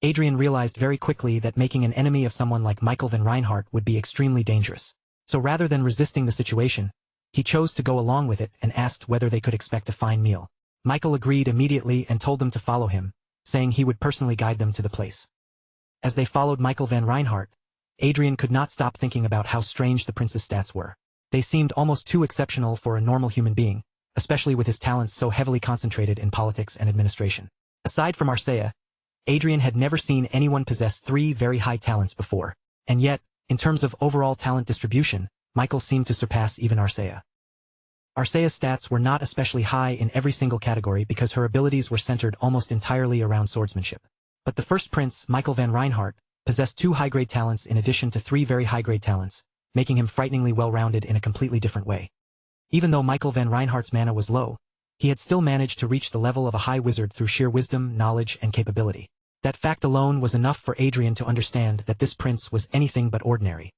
Adrian realized very quickly that making an enemy of someone like Michael van Reinhardt would be extremely dangerous. So rather than resisting the situation, he chose to go along with it and asked whether they could expect a fine meal. Michael agreed immediately and told them to follow him, saying he would personally guide them to the place. As they followed Michael van Reinhardt, Adrian could not stop thinking about how strange the prince's stats were. They seemed almost too exceptional for a normal human being, especially with his talents so heavily concentrated in politics and administration. Aside from Arcea, Adrian had never seen anyone possess 3 very high talents before, and yet, in terms of overall talent distribution, Michael seemed to surpass even Arcea. Arcea's stats were not especially high in every single category because her abilities were centered almost entirely around swordsmanship. But the first prince, Michael van Reinhardt, possessed 2 high-grade talents in addition to 3 very high-grade talents, making him frighteningly well-rounded in a completely different way. Even though Michael van Reinhardt's mana was low, he had still managed to reach the level of a high wizard through sheer wisdom, knowledge, and capability. That fact alone was enough for Adrian to understand that this prince was anything but ordinary.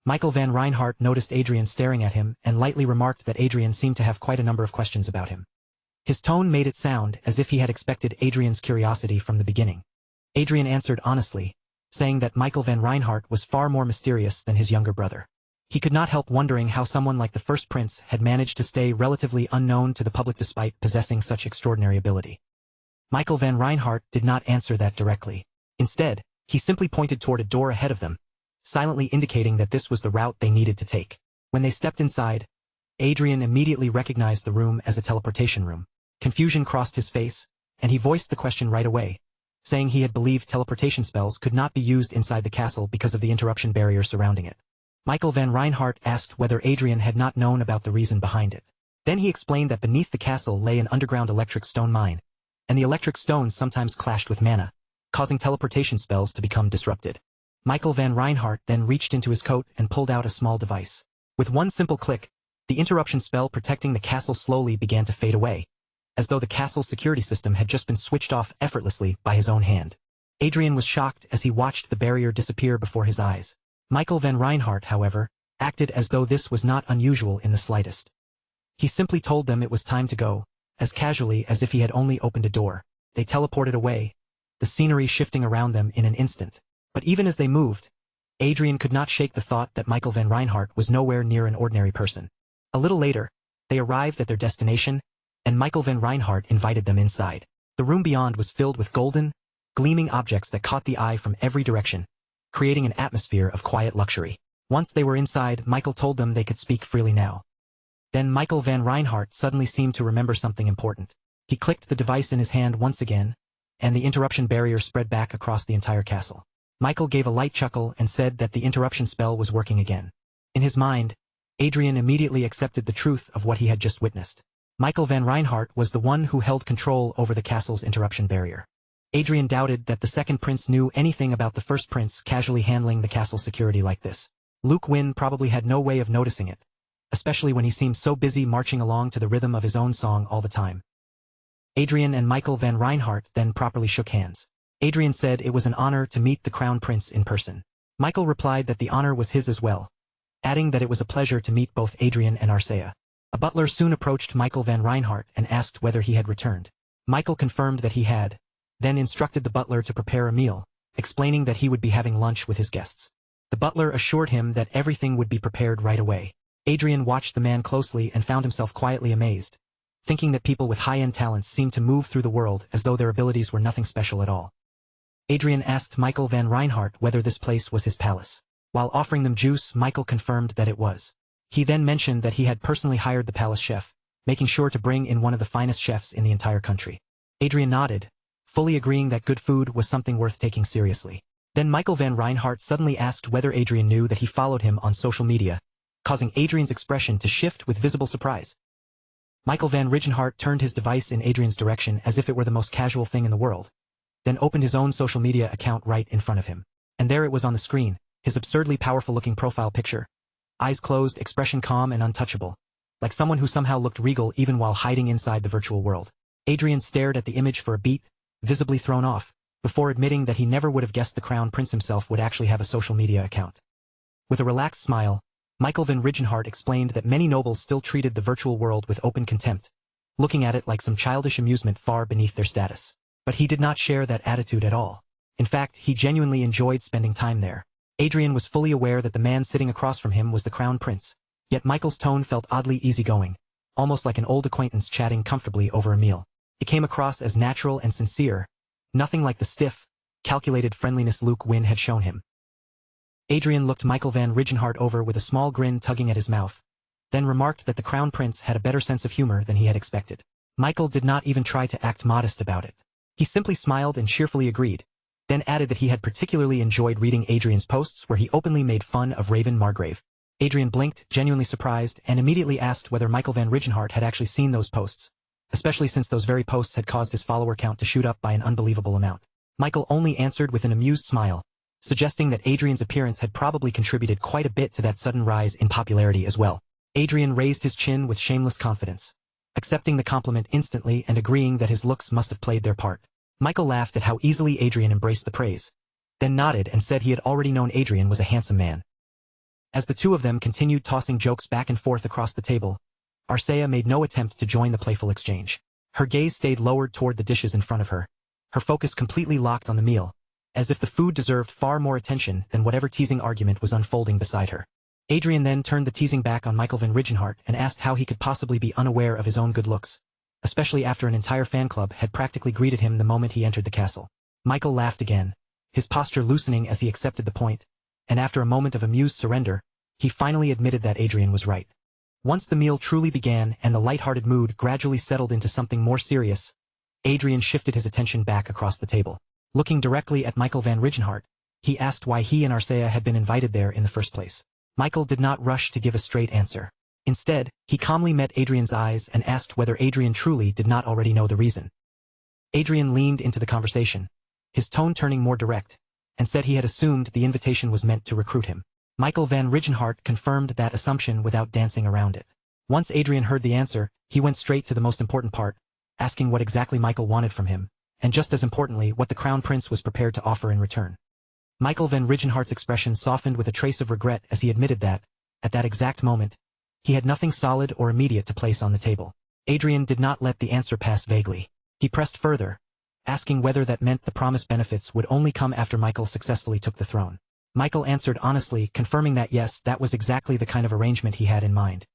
Michael van Reinhardt noticed Adrian staring at him and lightly remarked that Adrian seemed to have quite a number of questions about him. His tone made it sound as if he had expected Adrian's curiosity from the beginning. Adrian answered honestly, saying that Michael van Reinhardt was far more mysterious than his younger brother. He could not help wondering how someone like the first prince had managed to stay relatively unknown to the public despite possessing such extraordinary ability. Michael van Reinhardt did not answer that directly. Instead, he simply pointed toward a door ahead of them, silently indicating that this was the route they needed to take. When they stepped inside, Adrian immediately recognized the room as a teleportation room. Confusion crossed his face, and he voiced the question right away, saying he had believed teleportation spells could not be used inside the castle because of the interruption barrier surrounding it. Michael van Reinhardt asked whether Adrian had not known about the reason behind it. Then he explained that beneath the castle lay an underground electric stone mine, and the electric stones sometimes clashed with mana, causing teleportation spells to become disrupted. Michael van Reinhardt then reached into his coat and pulled out a small device. With one simple click, the interruption spell protecting the castle slowly began to fade away, as though the castle's security system had just been switched off effortlessly by his own hand. Adrian was shocked as he watched the barrier disappear before his eyes. Michael van Reinhardt, however, acted as though this was not unusual in the slightest. He simply told them it was time to go, as casually as if he had only opened a door. They teleported away, the scenery shifting around them in an instant. But even as they moved, Adrian could not shake the thought that Michael van Reinhardt was nowhere near an ordinary person. A little later, they arrived at their destination, and Michael van Reinhardt invited them inside. The room beyond was filled with golden, gleaming objects that caught the eye from every direction, creating an atmosphere of quiet luxury. Once they were inside, Michael told them they could speak freely now. Then Michael van Reinhardt suddenly seemed to remember something important. He clicked the device in his hand once again, and the interruption barrier spread back across the entire castle. Michael gave a light chuckle and said that the interruption spell was working again. In his mind, Adrian immediately accepted the truth of what he had just witnessed. Michael van Reinhardt was the one who held control over the castle's interruption barrier. Adrian doubted that the second prince knew anything about the first prince casually handling the castle security like this. Luke Wynn probably had no way of noticing it, especially when he seemed so busy marching along to the rhythm of his own song all the time. Adrian and Michael van Reinhardt then properly shook hands. Adrian said it was an honor to meet the crown prince in person. Michael replied that the honor was his as well, adding that it was a pleasure to meet both Adrian and Arcea. A butler soon approached Michael van Reinhardt and asked whether he had returned. Michael confirmed that he had, then instructed the butler to prepare a meal, explaining that he would be having lunch with his guests. The butler assured him that everything would be prepared right away. Adrian watched the man closely and found himself quietly amazed, thinking that people with high-end talents seemed to move through the world as though their abilities were nothing special at all. Adrian asked Michael van Reinhardt whether this place was his palace. While offering them juice, Michael confirmed that it was. He then mentioned that he had personally hired the palace chef, making sure to bring in one of the finest chefs in the entire country. Adrian nodded, fully agreeing that good food was something worth taking seriously. Then Michael van Reinhardt suddenly asked whether Adrian knew that he followed him on social media, causing Adrian's expression to shift with visible surprise. Michael van Reinhardt turned his device in Adrian's direction as if it were the most casual thing in the world, then opened his own social media account right in front of him. And there it was on the screen, his absurdly powerful-looking profile picture, eyes closed, expression calm and untouchable, like someone who somehow looked regal even while hiding inside the virtual world. Adrian stared at the image for a beat, visibly thrown off, before admitting that he never would have guessed the Crown Prince himself would actually have a social media account. With a relaxed smile, Michael van Rigenhart explained that many nobles still treated the virtual world with open contempt, looking at it like some childish amusement far beneath their status. But he did not share that attitude at all. In fact, he genuinely enjoyed spending time there. Adrian was fully aware that the man sitting across from him was the Crown Prince, yet Michael's tone felt oddly easygoing, almost like an old acquaintance chatting comfortably over a meal. It came across as natural and sincere, nothing like the stiff, calculated friendliness Luke Wynn had shown him. Adrian looked Michael van Rigenhart over with a small grin tugging at his mouth, then remarked that the Crown Prince had a better sense of humor than he had expected. Michael did not even try to act modest about it. He simply smiled and cheerfully agreed, then added that he had particularly enjoyed reading Adrian's posts where he openly made fun of Raven Margrave. Adrian blinked, genuinely surprised, and immediately asked whether Michael van Rigenhart had actually seen those posts, especially since those very posts had caused his follower count to shoot up by an unbelievable amount. Michael only answered with an amused smile, suggesting that Adrian's appearance had probably contributed quite a bit to that sudden rise in popularity as well. Adrian raised his chin with shameless confidence, accepting the compliment instantly and agreeing that his looks must have played their part. Michael laughed at how easily Adrian embraced the praise, then nodded and said he had already known Adrian was a handsome man. As the two of them continued tossing jokes back and forth across the table, Arcea made no attempt to join the playful exchange. Her gaze stayed lowered toward the dishes in front of her, her focus completely locked on the meal, as if the food deserved far more attention than whatever teasing argument was unfolding beside her. Adrian then turned the teasing back on Michael van Rigenhart and asked how he could possibly be unaware of his own good looks, especially after an entire fan club had practically greeted him the moment he entered the castle. Michael laughed again, his posture loosening as he accepted the point, and after a moment of amused surrender, he finally admitted that Adrian was right. Once the meal truly began and the light-hearted mood gradually settled into something more serious, Adrian shifted his attention back across the table. Looking directly at Michael van Rigenhart, he asked why he and Arcea had been invited there in the first place. Michael did not rush to give a straight answer. Instead, he calmly met Adrian's eyes and asked whether Adrian truly did not already know the reason. Adrian leaned into the conversation, his tone turning more direct, and said he had assumed the invitation was meant to recruit him. Michael van Rigenhart confirmed that assumption without dancing around it. Once Adrian heard the answer, he went straight to the most important part, asking what exactly Michael wanted from him, and just as importantly what the Crown Prince was prepared to offer in return. Michael van Rigenhart's expression softened with a trace of regret as he admitted that, at that exact moment, he had nothing solid or immediate to place on the table. Adrian did not let the answer pass vaguely. He pressed further, asking whether that meant the promised benefits would only come after Michael successfully took the throne. Michael answered honestly, confirming that yes, that was exactly the kind of arrangement he had in mind.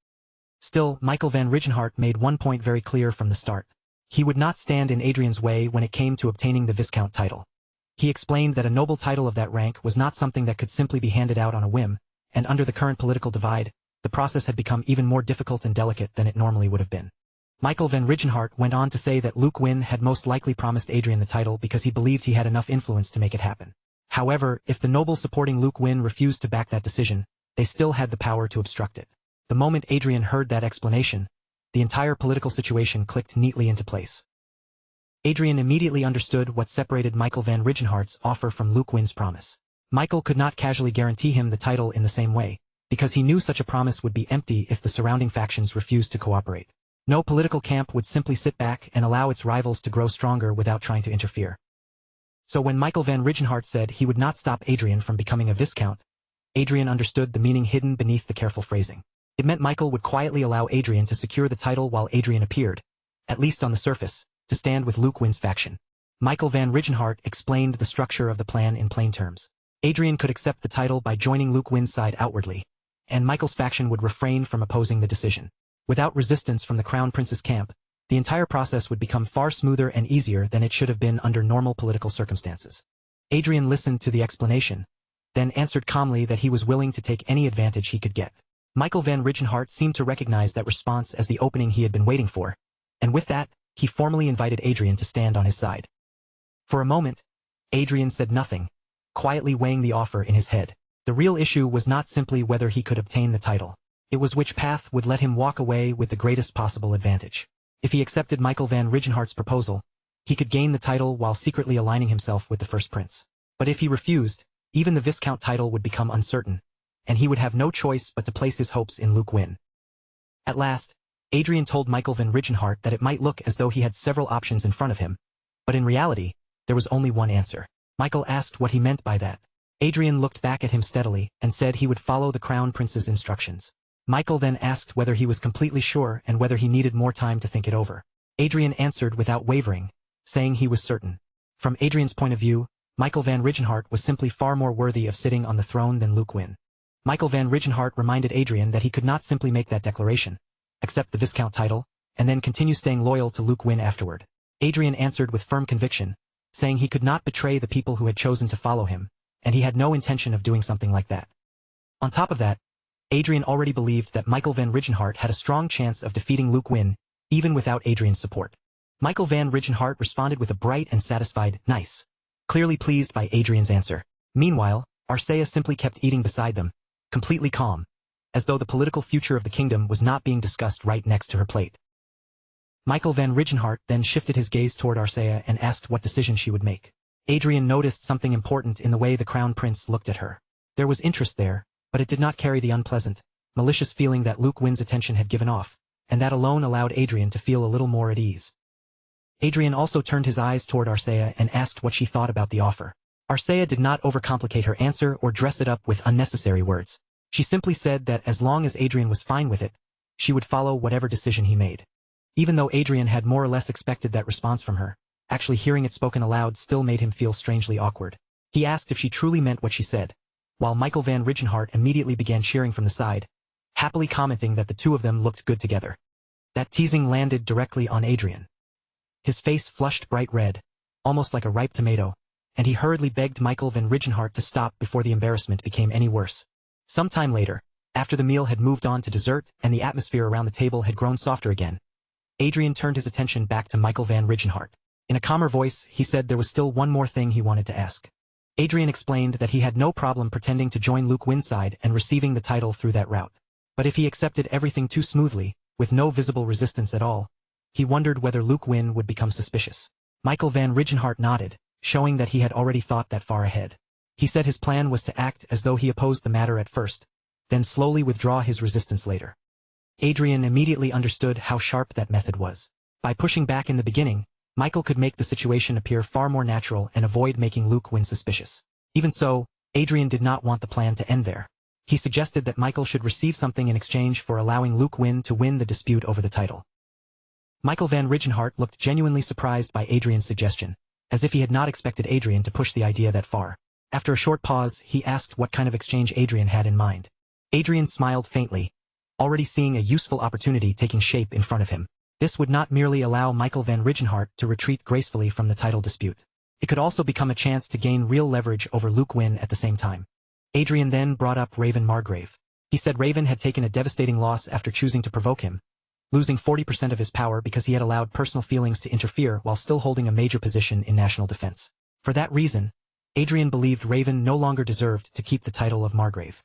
Still, Michael van Rigenhart made one point very clear from the start. He would not stand in Adrian's way when it came to obtaining the Viscount title. He explained that a noble title of that rank was not something that could simply be handed out on a whim, and under the current political divide, the process had become even more difficult and delicate than it normally would have been. Michael van Rigenhart went on to say that Luke Wynn had most likely promised Adrian the title because he believed he had enough influence to make it happen. However, if the nobles supporting Luke Wynn refused to back that decision, they still had the power to obstruct it. The moment Adrian heard that explanation, the entire political situation clicked neatly into place. Adrian immediately understood what separated Michael van Rigenhart's offer from Luke Wynn's promise. Michael could not casually guarantee him the title in the same way, because he knew such a promise would be empty if the surrounding factions refused to cooperate. No political camp would simply sit back and allow its rivals to grow stronger without trying to interfere. So when Michael van Rigenhart said he would not stop Adrian from becoming a Viscount, Adrian understood the meaning hidden beneath the careful phrasing. It meant Michael would quietly allow Adrian to secure the title while Adrian appeared, at least on the surface, to stand with Luke Wynn's faction. Michael van Rigenhart explained the structure of the plan in plain terms. Adrian could accept the title by joining Luke Wynn's side outwardly, and Michael's faction would refrain from opposing the decision. Without resistance from the Crown Prince's camp, the entire process would become far smoother and easier than it should have been under normal political circumstances. Adrian listened to the explanation, then answered calmly that he was willing to take any advantage he could get. Michael van Rigenhart seemed to recognize that response as the opening he had been waiting for, and with that, he formally invited Adrian to stand on his side. For a moment, Adrian said nothing, quietly weighing the offer in his head. The real issue was not simply whether he could obtain the title. It was which path would let him walk away with the greatest possible advantage. If he accepted Michael van Rigenhart's proposal, he could gain the title while secretly aligning himself with the first prince. But if he refused, even the Viscount title would become uncertain, and he would have no choice but to place his hopes in Luke Wynn. At last, Adrian told Michael van Rigenhart that it might look as though he had several options in front of him, but in reality, there was only one answer. Michael asked what he meant by that. Adrian looked back at him steadily and said he would follow the Crown Prince's instructions. Michael then asked whether he was completely sure and whether he needed more time to think it over. Adrian answered without wavering, saying he was certain. From Adrian's point of view, Michael van Rigenhart was simply far more worthy of sitting on the throne than Luke Wynn. Michael van Rigenhart reminded Adrian that he could not simply make that declaration, accept the Viscount title, and then continue staying loyal to Luke Wynn afterward. Adrian answered with firm conviction, saying he could not betray the people who had chosen to follow him, and he had no intention of doing something like that. On top of that, Adrian already believed that Michael van Rigenhart had a strong chance of defeating Luke Wynn, even without Adrian's support. Michael van Rigenhart responded with a bright and satisfied, "Nice," clearly pleased by Adrian's answer. Meanwhile, Arcea simply kept eating beside them, completely calm, as though the political future of the kingdom was not being discussed right next to her plate. Michael van Rigenhart then shifted his gaze toward Arcea and asked what decision she would make. Adrian noticed something important in the way the Crown Prince looked at her. There was interest there, but it did not carry the unpleasant, malicious feeling that Luke Wynn's attention had given off, and that alone allowed Adrian to feel a little more at ease. Adrian also turned his eyes toward Arcea and asked what she thought about the offer. Arcea did not overcomplicate her answer or dress it up with unnecessary words. She simply said that as long as Adrian was fine with it, she would follow whatever decision he made. Even though Adrian had more or less expected that response from her, actually hearing it spoken aloud still made him feel strangely awkward. He asked if she truly meant what she said, while Michael van Rigenhart immediately began cheering from the side, happily commenting that the two of them looked good together. That teasing landed directly on Adrian. His face flushed bright red, almost like a ripe tomato, and he hurriedly begged Michael van Rigenhart to stop before the embarrassment became any worse. Some time later, after the meal had moved on to dessert and the atmosphere around the table had grown softer again, Adrian turned his attention back to Michael van Rigenhart. In a calmer voice, he said there was still one more thing he wanted to ask. Adrian explained that he had no problem pretending to join Luke Wynn's side and receiving the title through that route. But if he accepted everything too smoothly, with no visible resistance at all, he wondered whether Luke Wynn would become suspicious. Michael van Rigenhart nodded, showing that he had already thought that far ahead. He said his plan was to act as though he opposed the matter at first, then slowly withdraw his resistance later. Adrian immediately understood how sharp that method was. By pushing back in the beginning, Michael could make the situation appear far more natural and avoid making Luke Wynn suspicious. Even so, Adrian did not want the plan to end there. He suggested that Michael should receive something in exchange for allowing Luke Wynn to win the dispute over the title. Michael van Rigenhart looked genuinely surprised by Adrian's suggestion, as if he had not expected Adrian to push the idea that far. After a short pause, he asked what kind of exchange Adrian had in mind. Adrian smiled faintly, already seeing a useful opportunity taking shape in front of him. This would not merely allow Michael van Rigenhart to retreat gracefully from the title dispute. It could also become a chance to gain real leverage over Luke Wynn at the same time. Adrian then brought up Raven Margrave. He said Raven had taken a devastating loss after choosing to provoke him, losing 40% of his power because he had allowed personal feelings to interfere while still holding a major position in national defense. For that reason, Adrian believed Raven no longer deserved to keep the title of Margrave.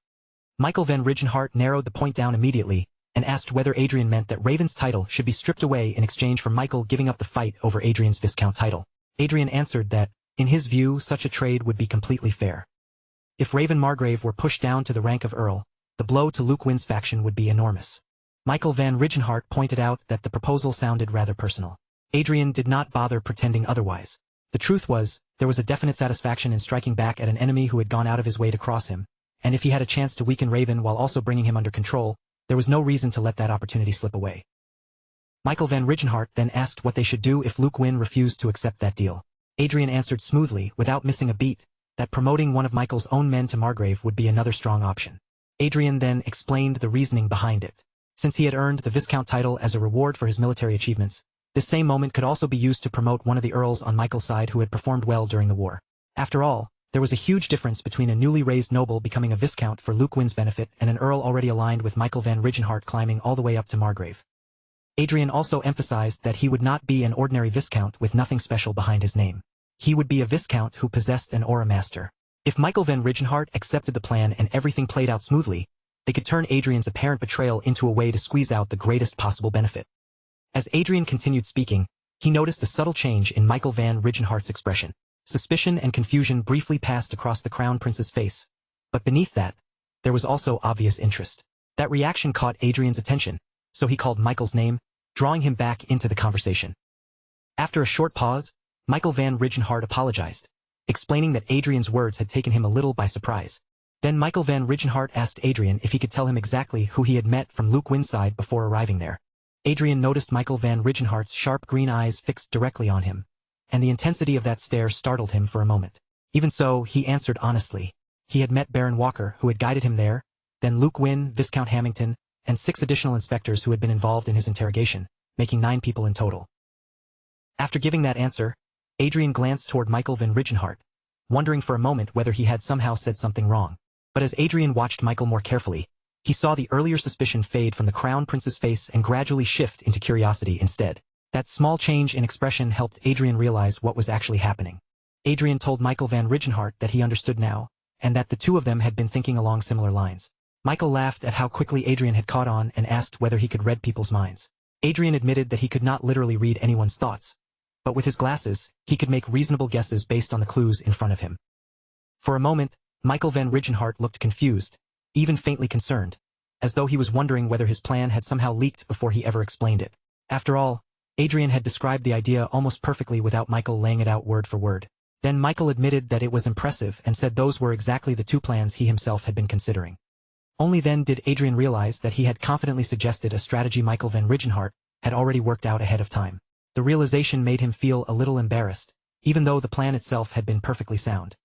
Michael van Rigenhart narrowed the point down immediately and asked whether Adrian meant that Raven's title should be stripped away in exchange for Michael giving up the fight over Adrian's Viscount title. Adrian answered that, in his view, such a trade would be completely fair. If Raven Margrave were pushed down to the rank of Earl, the blow to Luke Wynn's faction would be enormous. Michael van Rigenhart pointed out that the proposal sounded rather personal. Adrian did not bother pretending otherwise. The truth was, there was a definite satisfaction in striking back at an enemy who had gone out of his way to cross him, and if he had a chance to weaken Raven while also bringing him under control, there was no reason to let that opportunity slip away. Michael van Rigenhart then asked what they should do if Luke Wynn refused to accept that deal. Adrian answered smoothly, without missing a beat, that promoting one of Michael's own men to Margrave would be another strong option. Adrian then explained the reasoning behind it. Since he had earned the Viscount title as a reward for his military achievements, this same moment could also be used to promote one of the earls on Michael's side who had performed well during the war. After all, there was a huge difference between a newly raised noble becoming a Viscount for Luke Wynn's benefit and an earl already aligned with Michael van Rigenhart climbing all the way up to Margrave. Adrian also emphasized that he would not be an ordinary Viscount with nothing special behind his name. He would be a Viscount who possessed an aura master. If Michael van Rigenhart accepted the plan and everything played out smoothly, they could turn Adrian's apparent betrayal into a way to squeeze out the greatest possible benefit. As Adrian continued speaking, he noticed a subtle change in Michael van Rigenhart's expression. Suspicion and confusion briefly passed across the Crown Prince's face, but beneath that, there was also obvious interest. That reaction caught Adrian's attention, so he called Michael's name, drawing him back into the conversation. After a short pause, Michael Van Rigenhart apologized, explaining that Adrian's words had taken him a little by surprise. Then Michael Van Rigenhart asked Adrian if he could tell him exactly who he had met from Luke Winside before arriving there. Adrian noticed Michael Van Rigenhart's sharp green eyes fixed directly on him, and the intensity of that stare startled him for a moment. Even so, he answered honestly. He had met Baron Walker, who had guided him there, then Luke Wynne, Viscount Hamilton, and 6 additional inspectors who had been involved in his interrogation, making 9 people in total. After giving that answer, Adrian glanced toward Michael Van Rigenhart, wondering for a moment whether he had somehow said something wrong. But as Adrian watched Michael more carefully, he saw the earlier suspicion fade from the Crown Prince's face and gradually shift into curiosity instead. That small change in expression helped Adrian realize what was actually happening. Adrian told Michael Van Rigenhart that he understood now, and that the two of them had been thinking along similar lines. Michael laughed at how quickly Adrian had caught on and asked whether he could read people's minds. Adrian admitted that he could not literally read anyone's thoughts, but with his glasses, he could make reasonable guesses based on the clues in front of him. For a moment, Michael Van Rigenhart looked confused, even faintly concerned, as though he was wondering whether his plan had somehow leaked before he ever explained it. After all, Adrian had described the idea almost perfectly without Michael laying it out word for word. Then Michael admitted that it was impressive and said those were exactly the 2 plans he himself had been considering. Only then did Adrian realize that he had confidently suggested a strategy Michael Van Rigenhart had already worked out ahead of time. The realization made him feel a little embarrassed, even though the plan itself had been perfectly sound.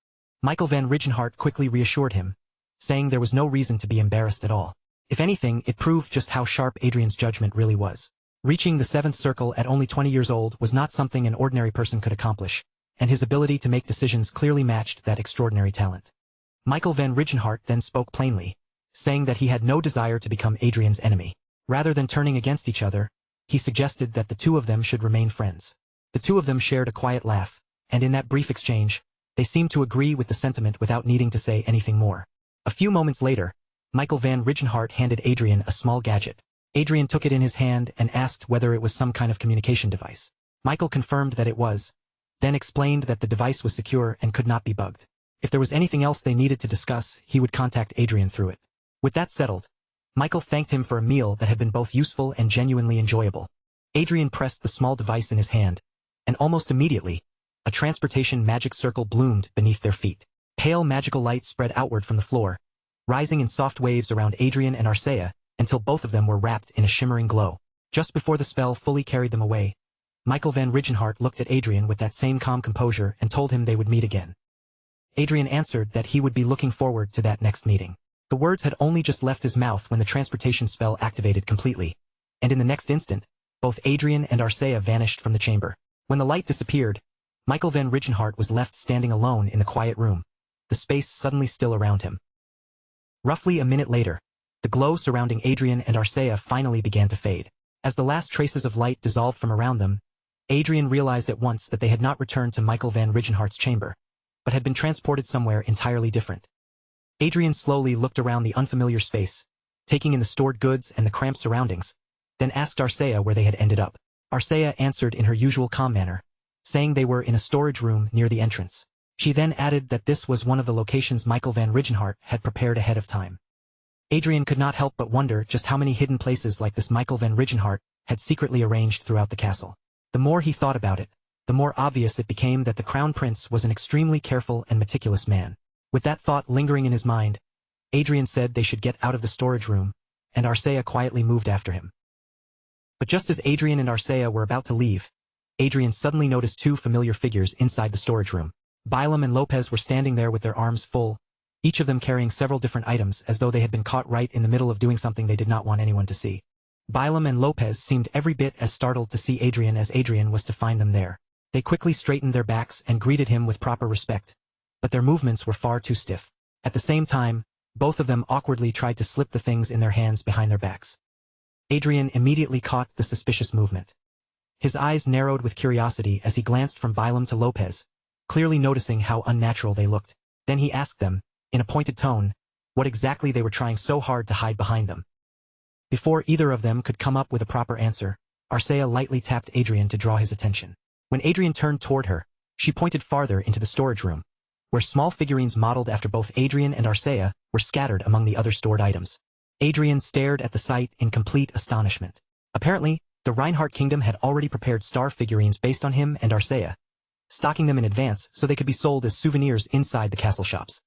Michael Van Rigenhart quickly reassured him, saying there was no reason to be embarrassed at all. If anything, it proved just how sharp Adrian's judgment really was. Reaching the 7th circle at only 20 years old was not something an ordinary person could accomplish, and his ability to make decisions clearly matched that extraordinary talent. Michael Van Rigenhart then spoke plainly, saying that he had no desire to become Adrian's enemy. Rather than turning against each other, he suggested that the 2 of them should remain friends. The 2 of them shared a quiet laugh, and in that brief exchange, they seemed to agree with the sentiment without needing to say anything more. A few moments later, Michael Van Rigenhart handed Adrian a small gadget. Adrian took it in his hand and asked whether it was some kind of communication device. Michael confirmed that it was, then explained that the device was secure and could not be bugged. If there was anything else they needed to discuss, he would contact Adrian through it. With that settled, Michael thanked him for a meal that had been both useful and genuinely enjoyable. Adrian pressed the small device in his hand, and almost immediately, a transportation magic circle bloomed beneath their feet. Pale magical light spread outward from the floor, rising in soft waves around Adrian and Arcea, until both of them were wrapped in a shimmering glow. Just before the spell fully carried them away, Michael Van Rigenhart looked at Adrian with that same calm composure and told him they would meet again. Adrian answered that he would be looking forward to that next meeting. The words had only just left his mouth when the transportation spell activated completely, and in the next instant, both Adrian and Arcea vanished from the chamber. When the light disappeared, Michael Van Rigenhart was left standing alone in the quiet room, the space suddenly still around him. Roughly a minute later, the glow surrounding Adrian and Arcea finally began to fade. As the last traces of light dissolved from around them, Adrian realized at once that they had not returned to Michael Van Rigenhart's chamber, but had been transported somewhere entirely different. Adrian slowly looked around the unfamiliar space, taking in the stored goods and the cramped surroundings, then asked Arcea where they had ended up. Arcea answered in her usual calm manner, saying they were in a storage room near the entrance. She then added that this was one of the locations Michael Van Rigenhart had prepared ahead of time. Adrian could not help but wonder just how many hidden places like this Michael Van Rigenhart had secretly arranged throughout the castle. The more he thought about it, the more obvious it became that the Crown Prince was an extremely careful and meticulous man. With that thought lingering in his mind, Adrian said they should get out of the storage room, and Arcea quietly moved after him. But just as Adrian and Arcea were about to leave, Adrian suddenly noticed 2 familiar figures inside the storage room. Bilam and Lopez were standing there with their arms full, each of them carrying several different items as though they had been caught right in the middle of doing something they did not want anyone to see. Bilam and Lopez seemed every bit as startled to see Adrian as Adrian was to find them there. They quickly straightened their backs and greeted him with proper respect, but their movements were far too stiff. At the same time, both of them awkwardly tried to slip the things in their hands behind their backs. Adrian immediately caught the suspicious movement. His eyes narrowed with curiosity as he glanced from Bilam to Lopez, clearly noticing how unnatural they looked. Then he asked them, in a pointed tone, what exactly they were trying so hard to hide behind them. Before either of them could come up with a proper answer, Arcea lightly tapped Adrian to draw his attention. When Adrian turned toward her, she pointed farther into the storage room, where small figurines modeled after both Adrian and Arcea were scattered among the other stored items. Adrian stared at the sight in complete astonishment. Apparently, the Reinhardt Kingdom had already prepared star figurines based on him and Arcea, stocking them in advance so they could be sold as souvenirs inside the castle shops.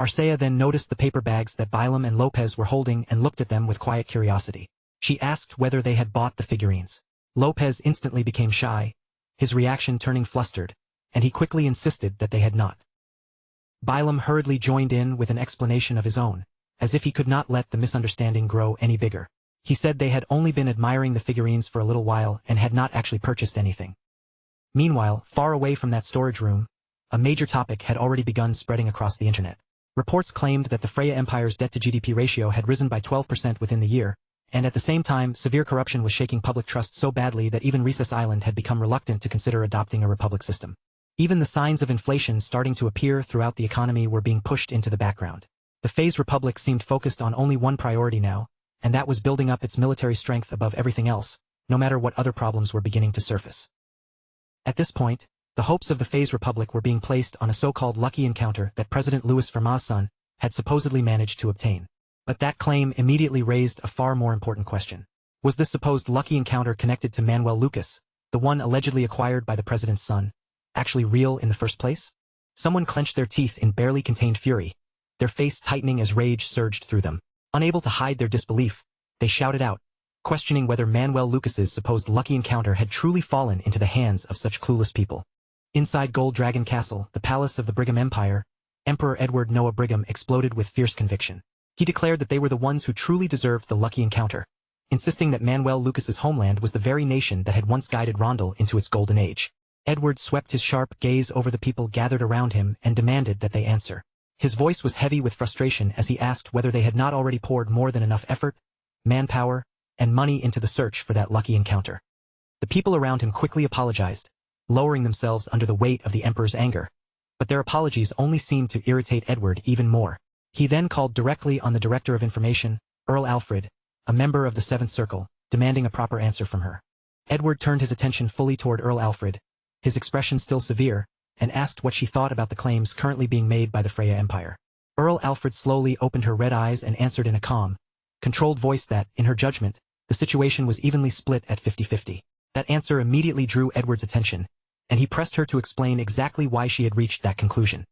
Arcea then noticed the paper bags that Bilam and Lopez were holding and looked at them with quiet curiosity. She asked whether they had bought the figurines. Lopez instantly became shy, his reaction turning flustered, and he quickly insisted that they had not. Bilam hurriedly joined in with an explanation of his own, as if he could not let the misunderstanding grow any bigger. He said they had only been admiring the figurines for a little while and had not actually purchased anything. Meanwhile, far away from that storage room, a major topic had already begun spreading across the internet. Reports claimed that the Freya Empire's debt-to-GDP ratio had risen by 12% within the year, and at the same time severe corruption was shaking public trust so badly that even Recess Island had become reluctant to consider adopting a republic system. Even the signs of inflation starting to appear throughout the economy were being pushed into the background. The Phase Republic seemed focused on only one priority now, and that was building up its military strength above everything else, no matter what other problems were beginning to surface. At this point, the hopes of the Phase Republic were being placed on a so-called lucky encounter that President Louis Fermat's son had supposedly managed to obtain. But that claim immediately raised a far more important question. Was this supposed lucky encounter connected to Manuel Lucas, the one allegedly acquired by the president's son, actually real in the first place? Someone clenched their teeth in barely contained fury, their face tightening as rage surged through them. Unable to hide their disbelief, they shouted out, questioning whether Manuel Lucas's supposed lucky encounter had truly fallen into the hands of such clueless people. Inside Gold Dragon Castle, the palace of the Brigham Empire, Emperor Edward Noah Brigham exploded with fierce conviction. He declared that they were the ones who truly deserved the lucky encounter, insisting that Manuel Lucas's homeland was the very nation that had once guided Rondel into its golden age. Edward swept his sharp gaze over the people gathered around him and demanded that they answer. His voice was heavy with frustration as he asked whether they had not already poured more than enough effort, manpower, and money into the search for that lucky encounter. The people around him quickly apologized, lowering themselves under the weight of the emperor's anger, but their apologies only seemed to irritate Edward even more. He then called directly on the Director of Information, Earl Alfred, a member of the Seventh Circle, demanding a proper answer from her. Edward turned his attention fully toward Earl Alfred, his expression still severe, and asked what she thought about the claims currently being made by the Freya Empire. Earl Alfred slowly opened her red eyes and answered in a calm, controlled voice that, in her judgment, the situation was evenly split at 50-50. That answer immediately drew Edward's attention, and he pressed her to explain exactly why she had reached that conclusion.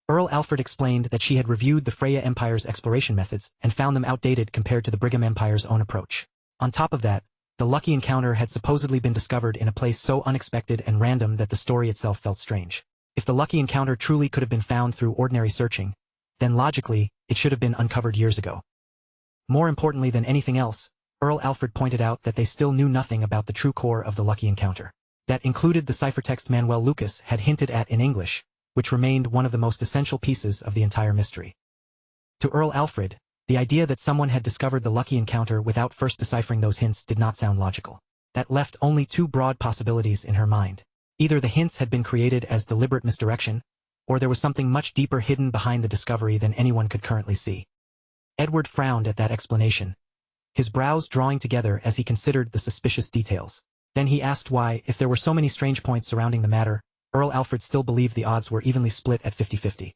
Earl Alfred explained that she had reviewed the Freya Empire's exploration methods and found them outdated compared to the Brigham Empire's own approach. On top of that, the lucky encounter had supposedly been discovered in a place so unexpected and random that the story itself felt strange. If the lucky encounter truly could have been found through ordinary searching, then logically, it should have been uncovered years ago. More importantly than anything else, Earl Alfred pointed out that they still knew nothing about the true core of the lucky encounter. That included the ciphertext Manuel Lucas had hinted at in English, which remained one of the most essential pieces of the entire mystery. To Earl Alfred, the idea that someone had discovered the lucky encounter without first deciphering those hints did not sound logical. That left only two broad possibilities in her mind. Either the hints had been created as deliberate misdirection, or there was something much deeper hidden behind the discovery than anyone could currently see. Edward frowned at that explanation, his brows drawing together as he considered the suspicious details. Then he asked why, if there were so many strange points surrounding the matter, Earl Alfred still believed the odds were evenly split at 50-50.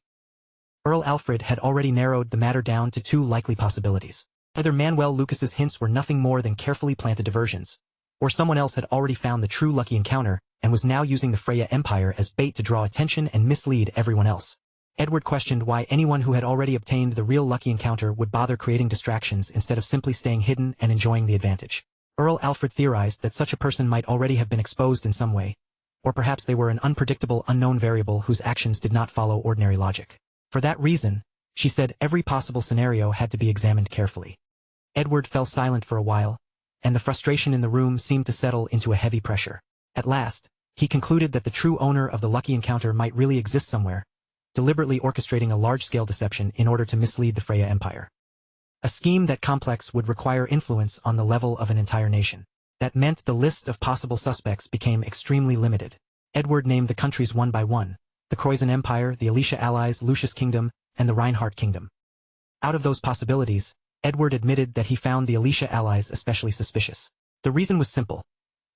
Earl Alfred had already narrowed the matter down to two likely possibilities. Either Manuel Lucas's hints were nothing more than carefully planted diversions, or someone else had already found the true lucky encounter and was now using the Freya Empire as bait to draw attention and mislead everyone else. Edward questioned why anyone who had already obtained the real lucky encounter would bother creating distractions instead of simply staying hidden and enjoying the advantage. Earl Alfred theorized that such a person might already have been exposed in some way, or perhaps they were an unpredictable unknown variable whose actions did not follow ordinary logic. For that reason, she said every possible scenario had to be examined carefully. Edward fell silent for a while, and the frustration in the room seemed to settle into a heavy pressure. At last, he concluded that the true owner of the lucky encounter might really exist somewhere, deliberately orchestrating a large-scale deception in order to mislead the Freya Empire. A scheme that complex would require influence on the level of an entire nation. That meant the list of possible suspects became extremely limited. Edward named the countries one by one: the Croizon Empire, the Alicia Allies, Lucius Kingdom, and the Reinhardt Kingdom. Out of those possibilities, Edward admitted that he found the Alicia Allies especially suspicious. The reason was simple.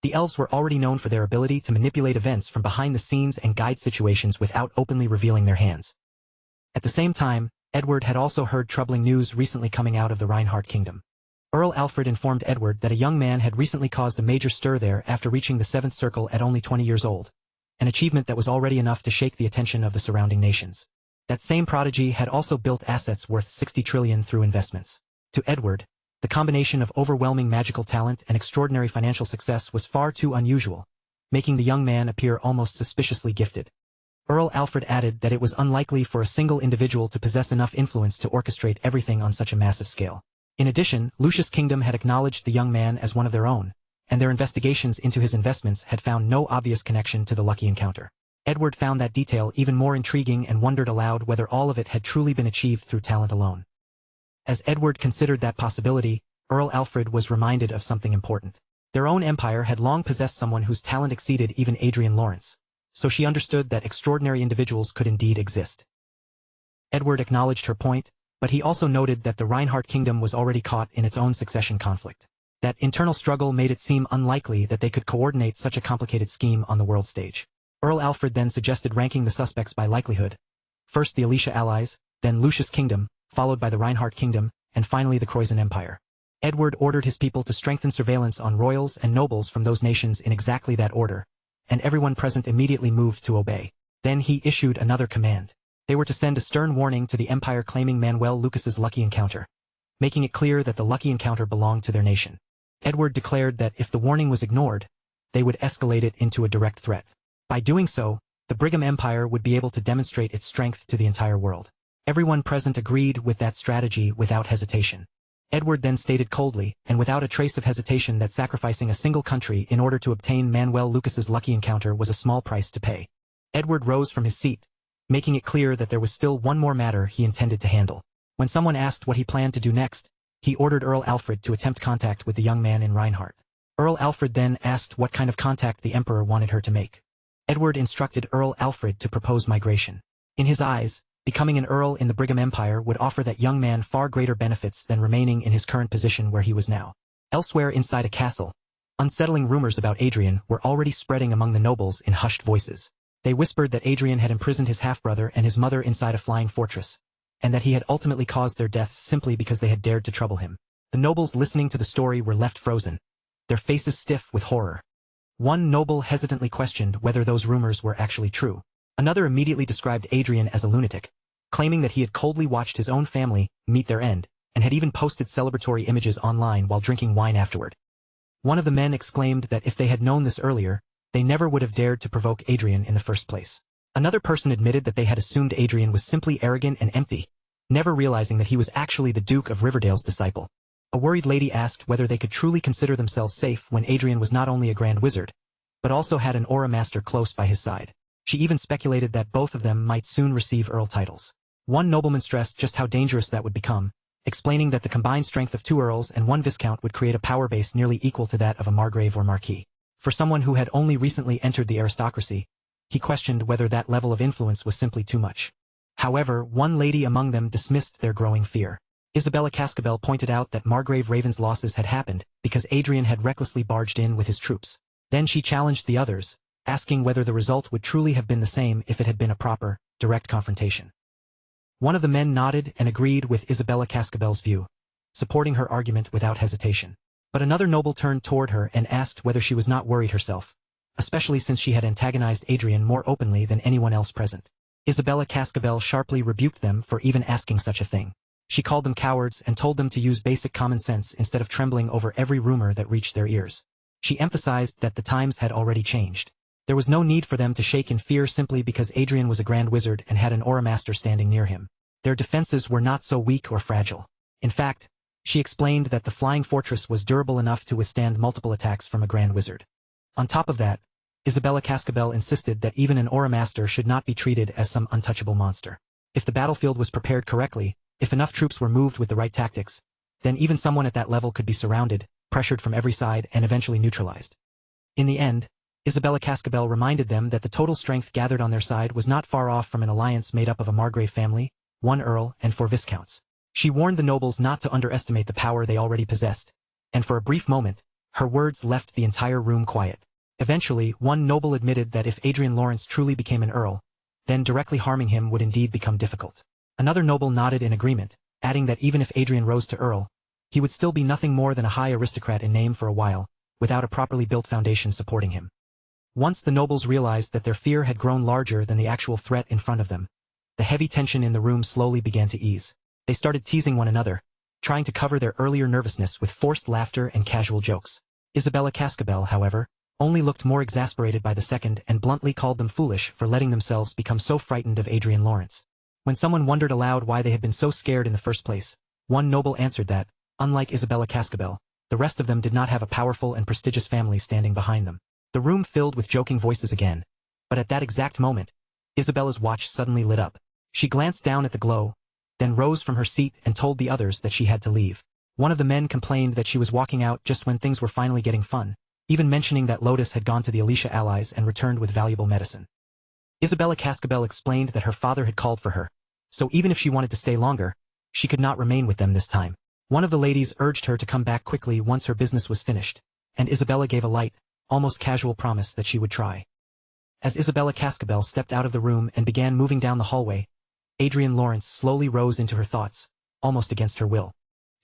The elves were already known for their ability to manipulate events from behind the scenes and guide situations without openly revealing their hands. At the same time, Edward had also heard troubling news recently coming out of the Reinhardt Kingdom. Earl Alfred informed Edward that a young man had recently caused a major stir there after reaching the Seventh Circle at only 20 years old, an achievement that was already enough to shake the attention of the surrounding nations. That same prodigy had also built assets worth 60 trillion through investments. To Edward, the combination of overwhelming magical talent and extraordinary financial success was far too unusual, making the young man appear almost suspiciously gifted. Earl Alfred added that it was unlikely for a single individual to possess enough influence to orchestrate everything on such a massive scale. In addition, Lucius' kingdom had acknowledged the young man as one of their own, and their investigations into his investments had found no obvious connection to the lucky encounter. Edward found that detail even more intriguing and wondered aloud whether all of it had truly been achieved through talent alone. As Edward considered that possibility, Earl Alfred was reminded of something important. Their own empire had long possessed someone whose talent exceeded even Adrian Lawrence, so she understood that extraordinary individuals could indeed exist. Edward acknowledged her point, but he also noted that the Reinhardt kingdom was already caught in its own succession conflict. That internal struggle made it seem unlikely that they could coordinate such a complicated scheme on the world stage. Earl Alfred then suggested ranking the suspects by likelihood. First the Alicia allies, then Lucius' kingdom, followed by the Reinhardt kingdom, and finally the Croizen Empire. Edward ordered his people to strengthen surveillance on royals and nobles from those nations in exactly that order, and everyone present immediately moved to obey. Then he issued another command. They were to send a stern warning to the empire claiming Manuel Lucas's lucky encounter, making it clear that the lucky encounter belonged to their nation. Edward declared that if the warning was ignored, they would escalate it into a direct threat. By doing so, the Brigham Empire would be able to demonstrate its strength to the entire world. Everyone present agreed with that strategy without hesitation. Edward then stated coldly, and without a trace of hesitation, that sacrificing a single country in order to obtain Manuel Lucas's lucky encounter was a small price to pay. Edward rose from his seat, making it clear that there was still one more matter he intended to handle. When someone asked what he planned to do next, he ordered Earl Alfred to attempt contact with the young man in Reinhardt. Earl Alfred then asked what kind of contact the Emperor wanted her to make. Edward instructed Earl Alfred to propose migration. In his eyes, becoming an earl in the Brigham Empire would offer that young man far greater benefits than remaining in his current position where he was now. Elsewhere inside a castle, unsettling rumors about Adrian were already spreading among the nobles in hushed voices. They whispered that Adrian had imprisoned his half-brother and his mother inside a flying fortress, and that he had ultimately caused their deaths simply because they had dared to trouble him. The nobles listening to the story were left frozen, their faces stiff with horror. One noble hesitantly questioned whether those rumors were actually true. Another immediately described Adrian as a lunatic, claiming that he had coldly watched his own family meet their end, and had even posted celebratory images online while drinking wine afterward. One of the men exclaimed that if they had known this earlier, they never would have dared to provoke Adrian in the first place. Another person admitted that they had assumed Adrian was simply arrogant and empty, never realizing that he was actually the Duke of Riverdale's disciple. A worried lady asked whether they could truly consider themselves safe when Adrian was not only a grand wizard, but also had an aura master close by his side. She even speculated that both of them might soon receive earl titles. One nobleman stressed just how dangerous that would become, explaining that the combined strength of 2 earls and 1 viscount would create a power base nearly equal to that of a margrave or marquis. For someone who had only recently entered the aristocracy, he questioned whether that level of influence was simply too much. However, one lady among them dismissed their growing fear. Isabella Cascabel pointed out that Margrave Raven's losses had happened because Adrian had recklessly barged in with his troops. Then she challenged the others, asking whether the result would truly have been the same if it had been a proper, direct confrontation. One of the men nodded and agreed with Isabella Cascabel's view, supporting her argument without hesitation. But another noble turned toward her and asked whether she was not worried herself, especially since she had antagonized Adrian more openly than anyone else present. Isabella Cascabel sharply rebuked them for even asking such a thing. She called them cowards and told them to use basic common sense instead of trembling over every rumor that reached their ears. She emphasized that the times had already changed. There was no need for them to shake in fear simply because Adrian was a grand wizard and had an aura master standing near him. Their defenses were not so weak or fragile. In fact, she explained that the flying fortress was durable enough to withstand multiple attacks from a grand wizard. On top of that, Isabella Cascabel insisted that even an aura master should not be treated as some untouchable monster. If the battlefield was prepared correctly, if enough troops were moved with the right tactics, then even someone at that level could be surrounded, pressured from every side, and eventually neutralized. In the end, Isabella Cascabel reminded them that the total strength gathered on their side was not far off from an alliance made up of a Margrave family, 1 earl, and 4 viscounts. She warned the nobles not to underestimate the power they already possessed, and for a brief moment, her words left the entire room quiet. Eventually, one noble admitted that if Adrian Lawrence truly became an earl, then directly harming him would indeed become difficult. Another noble nodded in agreement, adding that even if Adrian rose to earl, he would still be nothing more than a high aristocrat in name for a while, without a properly built foundation supporting him. Once the nobles realized that their fear had grown larger than the actual threat in front of them, the heavy tension in the room slowly began to ease. They started teasing one another, trying to cover their earlier nervousness with forced laughter and casual jokes. Isabella Cascabel, however, only looked more exasperated by the second and bluntly called them foolish for letting themselves become so frightened of Adrian Lawrence. When someone wondered aloud why they had been so scared in the first place, one noble answered that, unlike Isabella Cascabel, the rest of them did not have a powerful and prestigious family standing behind them. The room filled with joking voices again, but at that exact moment, Isabella's watch suddenly lit up. She glanced down at the glow, then rose from her seat and told the others that she had to leave. One of the men complained that she was walking out just when things were finally getting fun, even mentioning that Lotus had gone to the Alicia allies and returned with valuable medicine. Isabella Cascabel explained that her father had called for her, so even if she wanted to stay longer, she could not remain with them this time. One of the ladies urged her to come back quickly once her business was finished, and Isabella gave a light, almost casual promise that she would try. As Isabella Cascabel stepped out of the room and began moving down the hallway, Adrian Lawrence slowly rose into her thoughts, almost against her will.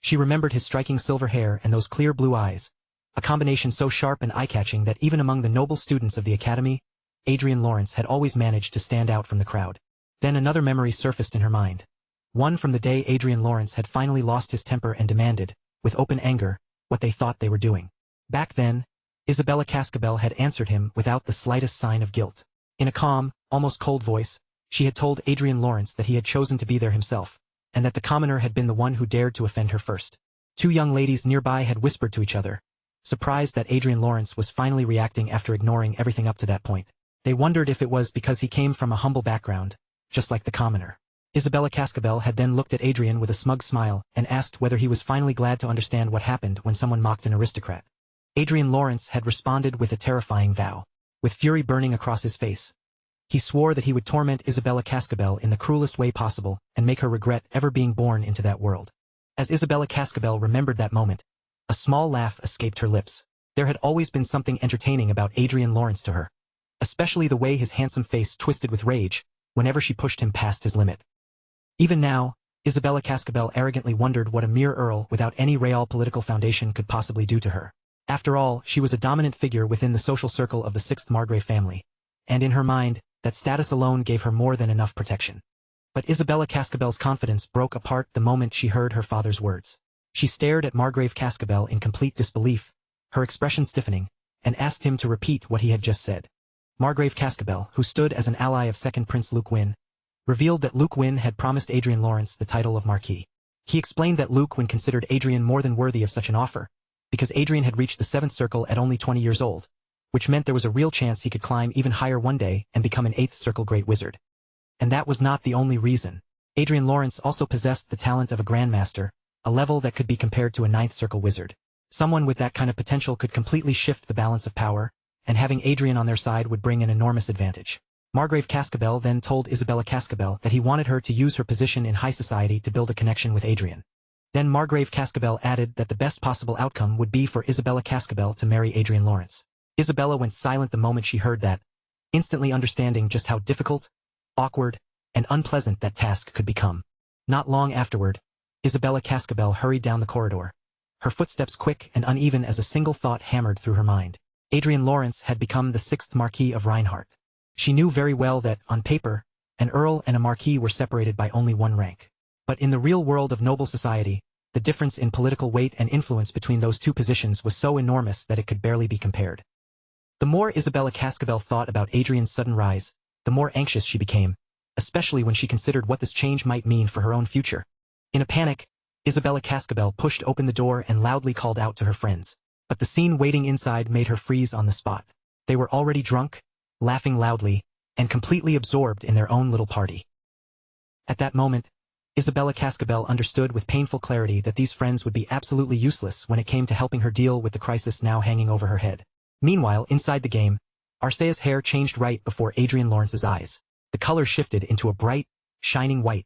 She remembered his striking silver hair and those clear blue eyes, a combination so sharp and eye-catching that even among the noble students of the academy, Adrian Lawrence had always managed to stand out from the crowd. Then another memory surfaced in her mind. One from the day Adrian Lawrence had finally lost his temper and demanded, with open anger, what they thought they were doing. Back then, Isabella Cascabel had answered him without the slightest sign of guilt. In a calm, almost cold voice, she had told Adrian Lawrence that he had chosen to be there himself, and that the commoner had been the one who dared to offend her first. Two young ladies nearby had whispered to each other, surprised that Adrian Lawrence was finally reacting after ignoring everything up to that point. They wondered if it was because he came from a humble background, just like the commoner. Isabella Cascabel had then looked at Adrian with a smug smile and asked whether he was finally glad to understand what happened when someone mocked an aristocrat. Adrian Lawrence had responded with a terrifying vow, with fury burning across his face. He swore that he would torment Isabella Cascabel in the cruelest way possible and make her regret ever being born into that world. As Isabella Cascabel remembered that moment, a small laugh escaped her lips. There had always been something entertaining about Adrian Lawrence to her, especially the way his handsome face twisted with rage whenever she pushed him past his limit. Even now, Isabella Cascabel arrogantly wondered what a mere earl without any real political foundation could possibly do to her. After all, she was a dominant figure within the social circle of the 6th Margrave family, and in her mind, that status alone gave her more than enough protection. But Isabella Cascabel's confidence broke apart the moment she heard her father's words. She stared at Margrave Cascabel in complete disbelief, her expression stiffening, and asked him to repeat what he had just said. Margrave Cascabel, who stood as an ally of second Prince Luke Wynne, revealed that Luke Wynne had promised Adrian Lawrence the title of Marquis. He explained that Luke Wynne considered Adrian more than worthy of such an offer, because Adrian had reached the 7th circle at only 20 years old, which meant there was a real chance he could climb even higher one day and become an 8th circle great wizard. And that was not the only reason. Adrian Lawrence also possessed the talent of a grandmaster, a level that could be compared to a 9th circle wizard. Someone with that kind of potential could completely shift the balance of power, and having Adrian on their side would bring an enormous advantage. Margrave Cascabel then told Isabella Cascabel that he wanted her to use her position in high society to build a connection with Adrian. Then Margrave Cascabel added that the best possible outcome would be for Isabella Cascabel to marry Adrian Lawrence. Isabella went silent the moment she heard that, instantly understanding just how difficult, awkward, and unpleasant that task could become. Not long afterward, Isabella Cascabel hurried down the corridor, her footsteps quick and uneven as a single thought hammered through her mind. Adrian Lawrence had become the 6th Marquis of Reinhardt. She knew very well that, on paper, an earl and a marquis were separated by only one rank. But in the real world of noble society, the difference in political weight and influence between those two positions was so enormous that it could barely be compared. The more Isabella Cascabel thought about Adrian's sudden rise, the more anxious she became, especially when she considered what this change might mean for her own future. In a panic, Isabella Cascabel pushed open the door and loudly called out to her friends. But the scene waiting inside made her freeze on the spot. They were already drunk, laughing loudly, and completely absorbed in their own little party. At that moment, Isabella Cascabel understood with painful clarity that these friends would be absolutely useless when it came to helping her deal with the crisis now hanging over her head. Meanwhile, inside the game, Arcea's hair changed right before Adrian Lawrence's eyes. The color shifted into a bright, shining white,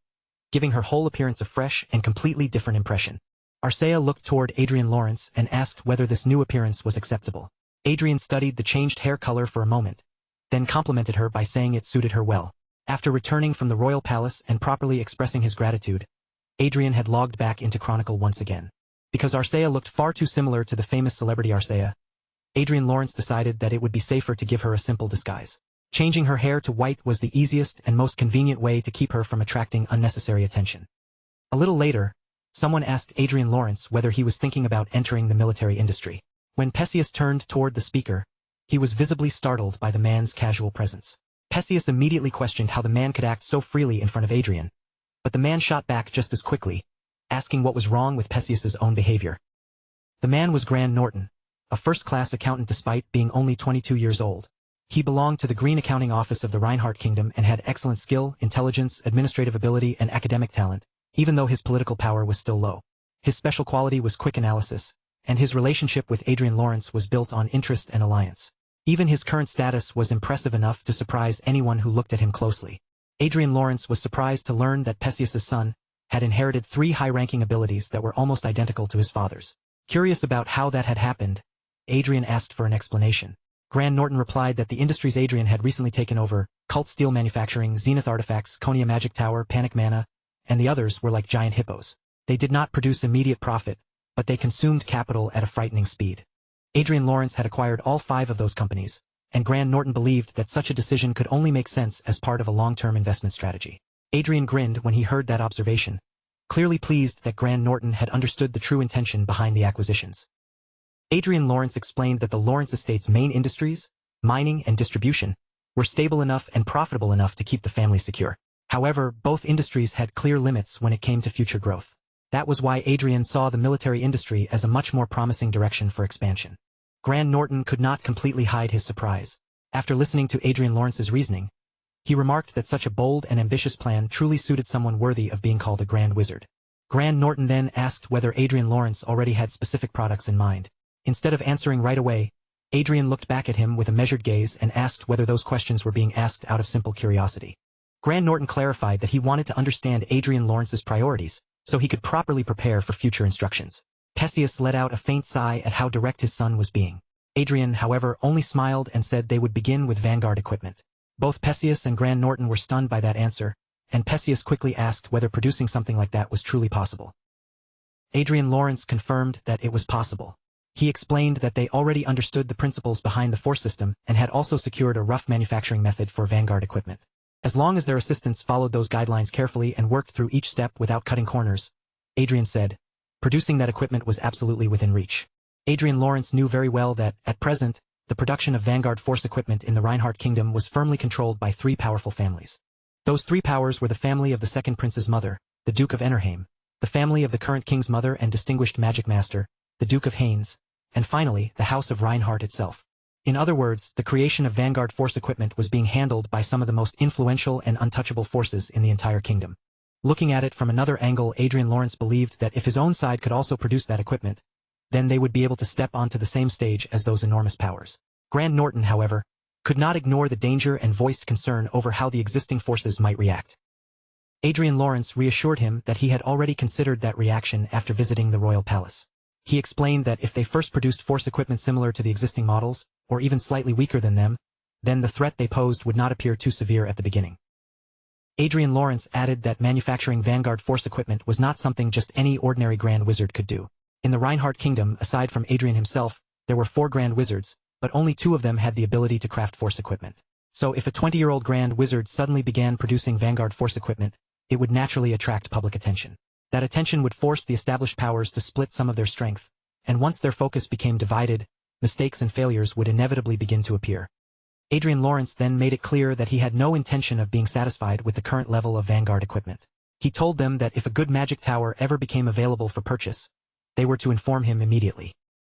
giving her whole appearance a fresh and completely different impression. Arcea looked toward Adrian Lawrence and asked whether this new appearance was acceptable. Adrian studied the changed hair color for a moment, then complimented her by saying it suited her well. After returning from the royal palace and properly expressing his gratitude, Adrian had logged back into Chronicle once again. Because Arcea looked far too similar to the famous celebrity Arcea, Adrian Lawrence decided that it would be safer to give her a simple disguise. Changing her hair to white was the easiest and most convenient way to keep her from attracting unnecessary attention. A little later, someone asked Adrian Lawrence whether he was thinking about entering the military industry. When Perseus turned toward the speaker, he was visibly startled by the man's casual presence. Perseus immediately questioned how the man could act so freely in front of Adrian, but the man shot back just as quickly, asking what was wrong with Perseus's own behavior. The man was Grant Norton, a first-class accountant despite being only 22 years old. He belonged to the Green Accounting Office of the Reinhardt Kingdom and had excellent skill, intelligence, administrative ability, and academic talent, even though his political power was still low. His special quality was quick analysis, and his relationship with Adrian Lawrence was built on interest and alliance. Even his current status was impressive enough to surprise anyone who looked at him closely. Adrian Lawrence was surprised to learn that Perseus's son had inherited 3 high-ranking abilities that were almost identical to his father's. Curious about how that had happened, Adrian asked for an explanation. Grant Norton replied that the industries Adrian had recently taken over, Cult Steel Manufacturing, Zenith Artifacts, Konya Magic Tower, Panic Mana, and the others were like giant hippos. They did not produce immediate profit, but they consumed capital at a frightening speed. Adrian Lawrence had acquired all 5 of those companies, and Grant Norton believed that such a decision could only make sense as part of a long-term investment strategy. Adrian grinned when he heard that observation, clearly pleased that Grant Norton had understood the true intention behind the acquisitions. Adrian Lawrence explained that the Lawrence estate's main industries, mining and distribution, were stable enough and profitable enough to keep the family secure. However, both industries had clear limits when it came to future growth. That was why Adrian saw the military industry as a much more promising direction for expansion. Grant Norton could not completely hide his surprise. After listening to Adrian Lawrence's reasoning, he remarked that such a bold and ambitious plan truly suited someone worthy of being called a Grand Wizard. Grant Norton then asked whether Adrian Lawrence already had specific products in mind. Instead of answering right away, Adrian looked back at him with a measured gaze and asked whether those questions were being asked out of simple curiosity. Grant Norton clarified that he wanted to understand Adrian Lawrence's priorities, so he could properly prepare for future instructions. Perseus let out a faint sigh at how direct his son was being. Adrian, however, only smiled and said they would begin with Vanguard equipment. Both Perseus and Grant Norton were stunned by that answer, and Perseus quickly asked whether producing something like that was truly possible. Adrian Lawrence confirmed that it was possible. He explained that they already understood the principles behind the force system and had also secured a rough manufacturing method for Vanguard equipment. As long as their assistants followed those guidelines carefully and worked through each step without cutting corners, Adrian said, producing that equipment was absolutely within reach. Adrian Lawrence knew very well that, at present, the production of Vanguard force equipment in the Reinhardt Kingdom was firmly controlled by 3 powerful families. Those 3 powers were the family of the second prince's mother, the Duke of Enerheim, the family of the current king's mother and distinguished magic master, the Duke of Haines, and finally, the House of Reinhardt itself. In other words, the creation of Vanguard force equipment was being handled by some of the most influential and untouchable forces in the entire kingdom. Looking at it from another angle, Adrian Lawrence believed that if his own side could also produce that equipment, then they would be able to step onto the same stage as those enormous powers. Grant Norton, however, could not ignore the danger and voiced concern over how the existing forces might react. Adrian Lawrence reassured him that he had already considered that reaction after visiting the royal palace. He explained that if they first produced force equipment similar to the existing models, or even slightly weaker than them, then the threat they posed would not appear too severe at the beginning. Adrian Lawrence added that manufacturing Vanguard force equipment was not something just any ordinary Grand Wizard could do. In the Reinhardt Kingdom, aside from Adrian himself, there were 4 Grand Wizards, but only 2 of them had the ability to craft force equipment. So if a 20-year-old Grand Wizard suddenly began producing Vanguard force equipment, it would naturally attract public attention. That attention would force the established powers to split some of their strength, and once their focus became divided, mistakes and failures would inevitably begin to appear. Adrian Lawrence then made it clear that he had no intention of being satisfied with the current level of Vanguard equipment. He told them that if a good magic tower ever became available for purchase, they were to inform him immediately.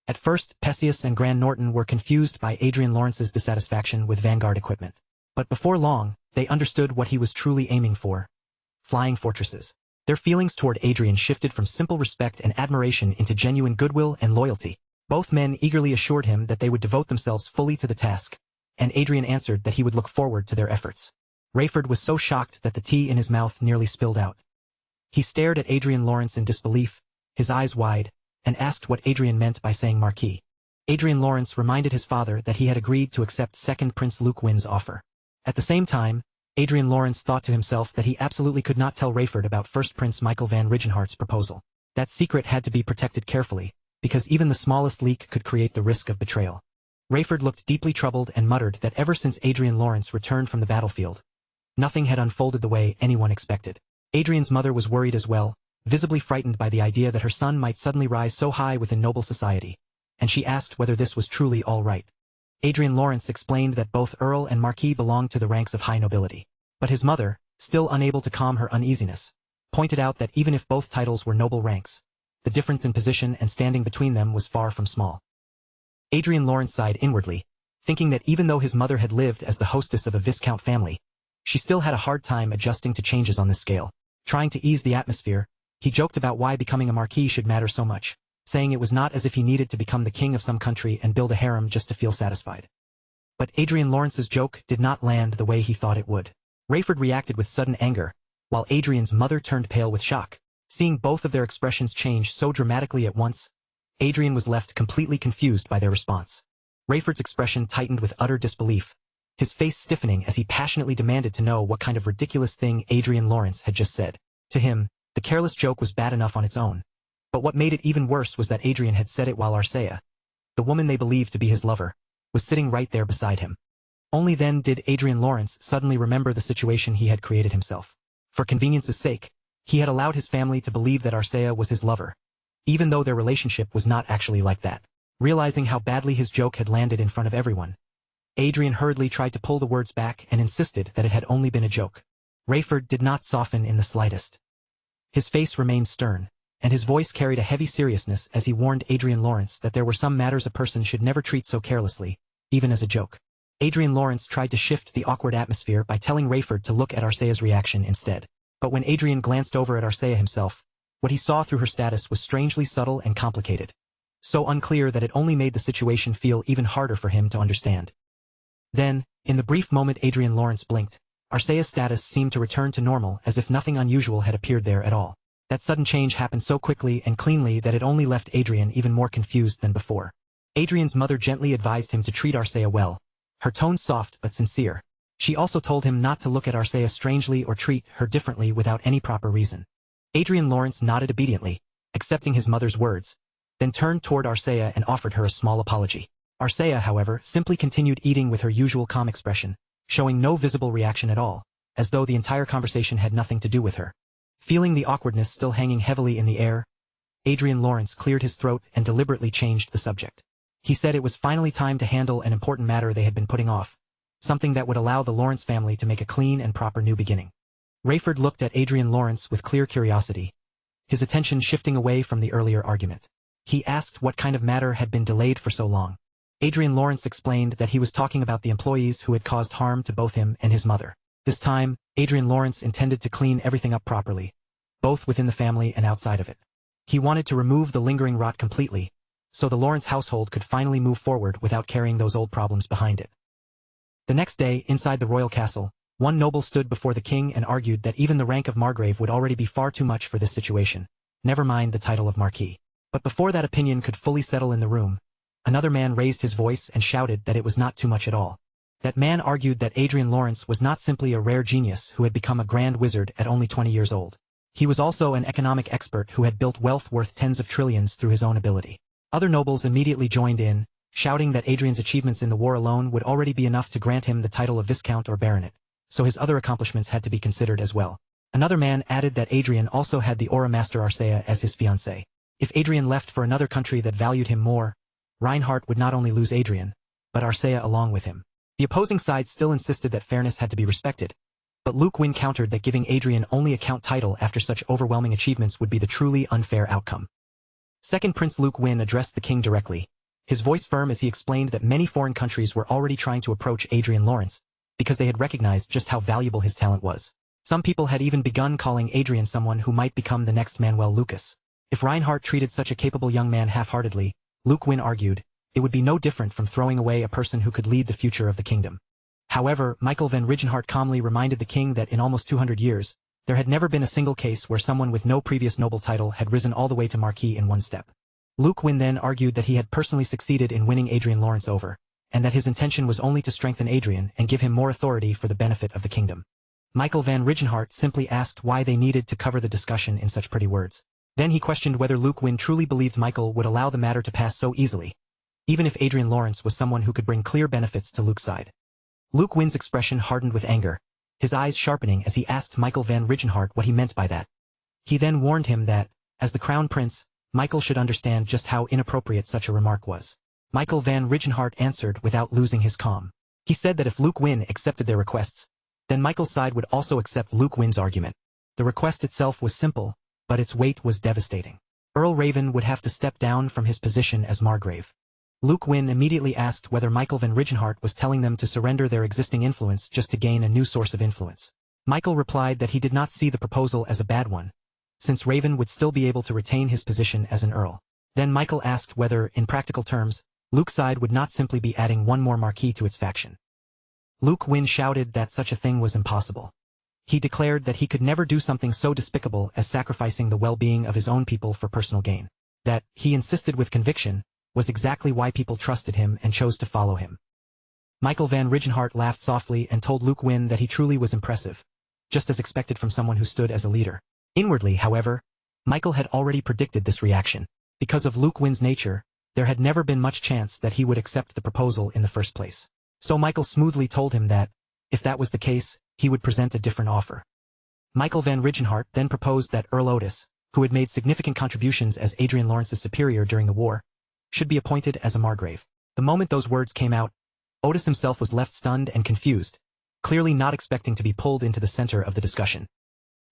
At first, Perseus and Grant Norton were confused by Adrian Lawrence's dissatisfaction with Vanguard equipment. But before long, they understood what he was truly aiming for: flying fortresses. Their feelings toward Adrian shifted from simple respect and admiration into genuine goodwill and loyalty. Both men eagerly assured him that they would devote themselves fully to the task, and Adrian answered that he would look forward to their efforts. Rayford was so shocked that the tea in his mouth nearly spilled out. He stared at Adrian Lawrence in disbelief, his eyes wide, and asked what Adrian meant by saying Marquis. Adrian Lawrence reminded his father that he had agreed to accept second Prince Luke Wynn's offer. At the same time, Adrian Lawrence thought to himself that he absolutely could not tell Rayford about First Prince Michael van Rigenhart's proposal. That secret had to be protected carefully, because even the smallest leak could create the risk of betrayal. Rayford looked deeply troubled and muttered that ever since Adrian Lawrence returned from the battlefield, nothing had unfolded the way anyone expected. Adrian's mother was worried as well, visibly frightened by the idea that her son might suddenly rise so high within noble society, and she asked whether this was truly all right. Adrian Lawrence explained that both Earl and Marquis belonged to the ranks of high nobility. But his mother, still unable to calm her uneasiness, pointed out that even if both titles were noble ranks, the difference in position and standing between them was far from small. Adrian Lawrence sighed inwardly, thinking that even though his mother had lived as the hostess of a Viscount family, she still had a hard time adjusting to changes on this scale. Trying to ease the atmosphere, he joked about why becoming a marquis should matter so much, saying it was not as if he needed to become the king of some country and build a harem just to feel satisfied. But Adrian Lawrence's joke did not land the way he thought it would. Rayford reacted with sudden anger, while Adrian's mother turned pale with shock. Seeing both of their expressions change so dramatically at once, Adrian was left completely confused by their response. Rayford's expression tightened with utter disbelief, his face stiffening as he passionately demanded to know what kind of ridiculous thing Adrian Lawrence had just said. To him, the careless joke was bad enough on its own, but what made it even worse was that Adrian had said it while Arcea, the woman they believed to be his lover, was sitting right there beside him. Only then did Adrian Lawrence suddenly remember the situation he had created himself. For convenience's sake, he had allowed his family to believe that Arcea was his lover, even though their relationship was not actually like that. Realizing how badly his joke had landed in front of everyone, Adrian hurriedly tried to pull the words back and insisted that it had only been a joke. Rayford did not soften in the slightest. His face remained stern, and his voice carried a heavy seriousness as he warned Adrian Lawrence that there were some matters a person should never treat so carelessly, even as a joke. Adrian Lawrence tried to shift the awkward atmosphere by telling Rayford to look at Arcea's reaction instead. But when Adrian glanced over at Arcea himself, what he saw through her status was strangely subtle and complicated, so unclear that it only made the situation feel even harder for him to understand. Then, in the brief moment Adrian Lawrence blinked, Arcea's status seemed to return to normal as if nothing unusual had appeared there at all. That sudden change happened so quickly and cleanly that it only left Adrian even more confused than before. Adrian's mother gently advised him to treat Arcea well, her tone soft but sincere. She also told him not to look at Arcea strangely or treat her differently without any proper reason. Adrian Lawrence nodded obediently, accepting his mother's words, then turned toward Arcea and offered her a small apology. Arcea, however, simply continued eating with her usual calm expression, showing no visible reaction at all, as though the entire conversation had nothing to do with her. Feeling the awkwardness still hanging heavily in the air, Adrian Lawrence cleared his throat and deliberately changed the subject. He said it was finally time to handle an important matter they had been putting off, something that would allow the Lawrence family to make a clean and proper new beginning. Rayford looked at Adrian Lawrence with clear curiosity, his attention shifting away from the earlier argument. He asked what kind of matter had been delayed for so long. Adrian Lawrence explained that he was talking about the employees who had caused harm to both him and his mother. This time, Adrian Lawrence intended to clean everything up properly, both within the family and outside of it. He wanted to remove the lingering rot completely, so the Lawrence household could finally move forward without carrying those old problems behind it. The next day, inside the royal castle, one noble stood before the king and argued that even the rank of Margrave would already be far too much for this situation, never mind the title of Marquis. But before that opinion could fully settle in the room, another man raised his voice and shouted that it was not too much at all. That man argued that Adrian Lawrence was not simply a rare genius who had become a grand wizard at only 20 years old. He was also an economic expert who had built wealth worth tens of trillions through his own ability. Other nobles immediately joined in, shouting that Adrian's achievements in the war alone would already be enough to grant him the title of Viscount or Baronet, so his other accomplishments had to be considered as well. Another man added that Adrian also had the Aura Master Arcea as his fiancée. If Adrian left for another country that valued him more, Reinhardt would not only lose Adrian, but Arcea along with him. The opposing side still insisted that fairness had to be respected, but Luke Wynn countered that giving Adrian only a count title after such overwhelming achievements would be the truly unfair outcome. Second Prince Luke Wynn addressed the king directly, his voice firm as he explained that many foreign countries were already trying to approach Adrian Lawrence, because they had recognized just how valuable his talent was. Some people had even begun calling Adrian someone who might become the next Manuel Lucas. If Reinhardt treated such a capable young man half-heartedly, Luke Wynn argued, it would be no different from throwing away a person who could lead the future of the kingdom. However, Michael van Rigenhart calmly reminded the king that in almost 200 years, there had never been a single case where someone with no previous noble title had risen all the way to Marquis in one step. Luke Wynn then argued that he had personally succeeded in winning Adrian Lawrence over, and that his intention was only to strengthen Adrian and give him more authority for the benefit of the kingdom. Michael van Rigenhart simply asked why they needed to cover the discussion in such pretty words. Then he questioned whether Luke Wynn truly believed Michael would allow the matter to pass so easily, even if Adrian Lawrence was someone who could bring clear benefits to Luke's side. Luke Win's expression hardened with anger, his eyes sharpening as he asked Michael van Rigenhart what he meant by that. He then warned him that, as the Crown Prince, Michael should understand just how inappropriate such a remark was. Michael van Rigenhart answered without losing his calm. He said that if Luke Win accepted their requests, then Michael's side would also accept Luke Win's argument. The request itself was simple, but its weight was devastating. Earl Raven would have to step down from his position as Margrave. Luke Win immediately asked whether Michael van Rigenhart was telling them to surrender their existing influence just to gain a new source of influence. Michael replied that he did not see the proposal as a bad one, since Raven would still be able to retain his position as an earl. Then Michael asked whether, in practical terms, Luke's side would not simply be adding one more marquis to its faction. Luke Win shouted that such a thing was impossible. He declared that he could never do something so despicable as sacrificing the well-being of his own people for personal gain. That, he insisted with conviction, was exactly why people trusted him and chose to follow him. Michael van Rigenhart laughed softly and told Luke Win that he truly was impressive, just as expected from someone who stood as a leader. Inwardly, however, Michael had already predicted this reaction. Because of Luke Win's nature, there had never been much chance that he would accept the proposal in the first place. So Michael smoothly told him that, if that was the case, he would present a different offer. Michael van Rigenhart then proposed that Earl Otis, who had made significant contributions as Adrian Lawrence's superior during the war, should be appointed as a Margrave. The moment those words came out, Otis himself was left stunned and confused, clearly not expecting to be pulled into the center of the discussion.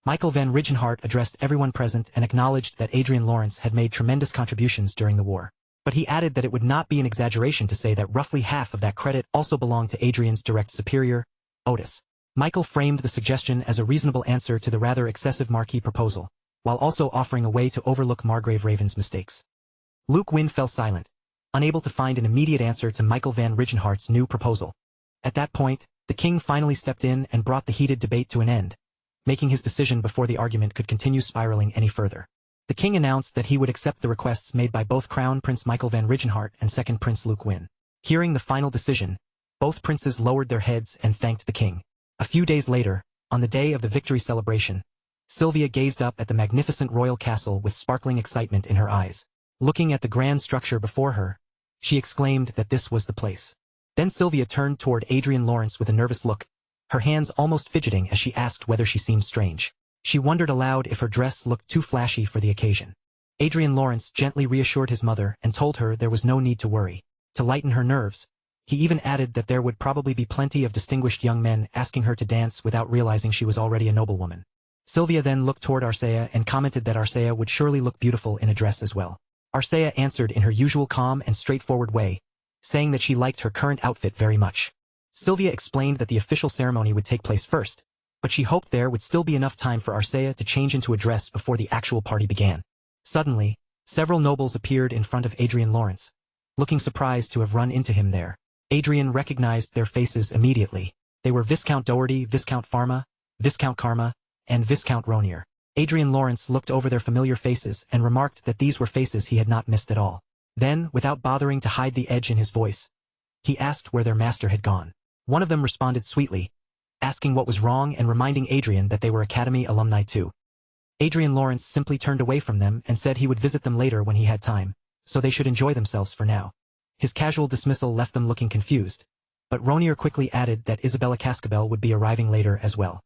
Michael van Rigenhart addressed everyone present and acknowledged that Adrian Lawrence had made tremendous contributions during the war. But he added that it would not be an exaggeration to say that roughly half of that credit also belonged to Adrian's direct superior, Otis. Michael framed the suggestion as a reasonable answer to the rather excessive Marquis proposal, while also offering a way to overlook Margrave Raven's mistakes. Luke Win fell silent, unable to find an immediate answer to Michael van Rigenhart's new proposal. At that point, the king finally stepped in and brought the heated debate to an end, making his decision before the argument could continue spiraling any further. The king announced that he would accept the requests made by both Crown Prince Michael van Rigenhart and Second Prince Luke Win. Hearing the final decision, both princes lowered their heads and thanked the king. A few days later, on the day of the victory celebration, Sylvia gazed up at the magnificent royal castle with sparkling excitement in her eyes. Looking at the grand structure before her, she exclaimed that this was the place. Then Sylvia turned toward Adrian Lawrence with a nervous look, her hands almost fidgeting as she asked whether she seemed strange. She wondered aloud if her dress looked too flashy for the occasion. Adrian Lawrence gently reassured his mother and told her there was no need to worry. To lighten her nerves, he even added that there would probably be plenty of distinguished young men asking her to dance without realizing she was already a noblewoman. Sylvia then looked toward Arcea and commented that Arcea would surely look beautiful in a dress as well. Arcea answered in her usual calm and straightforward way, saying that she liked her current outfit very much. Sylvia explained that the official ceremony would take place first, but she hoped there would still be enough time for Arcea to change into a dress before the actual party began. Suddenly, several nobles appeared in front of Adrian Lawrence, looking surprised to have run into him there. Adrian recognized their faces immediately. They were Viscount Doherty, Viscount Pharma, Viscount Karma, and Viscount Ronier. Adrian Lawrence looked over their familiar faces and remarked that these were faces he had not missed at all. Then, without bothering to hide the edge in his voice, he asked where their master had gone. One of them responded sweetly, asking what was wrong and reminding Adrian that they were Academy alumni too. Adrian Lawrence simply turned away from them and said he would visit them later when he had time, so they should enjoy themselves for now. His casual dismissal left them looking confused, but Ronier quickly added that Isabella Cascabel would be arriving later as well.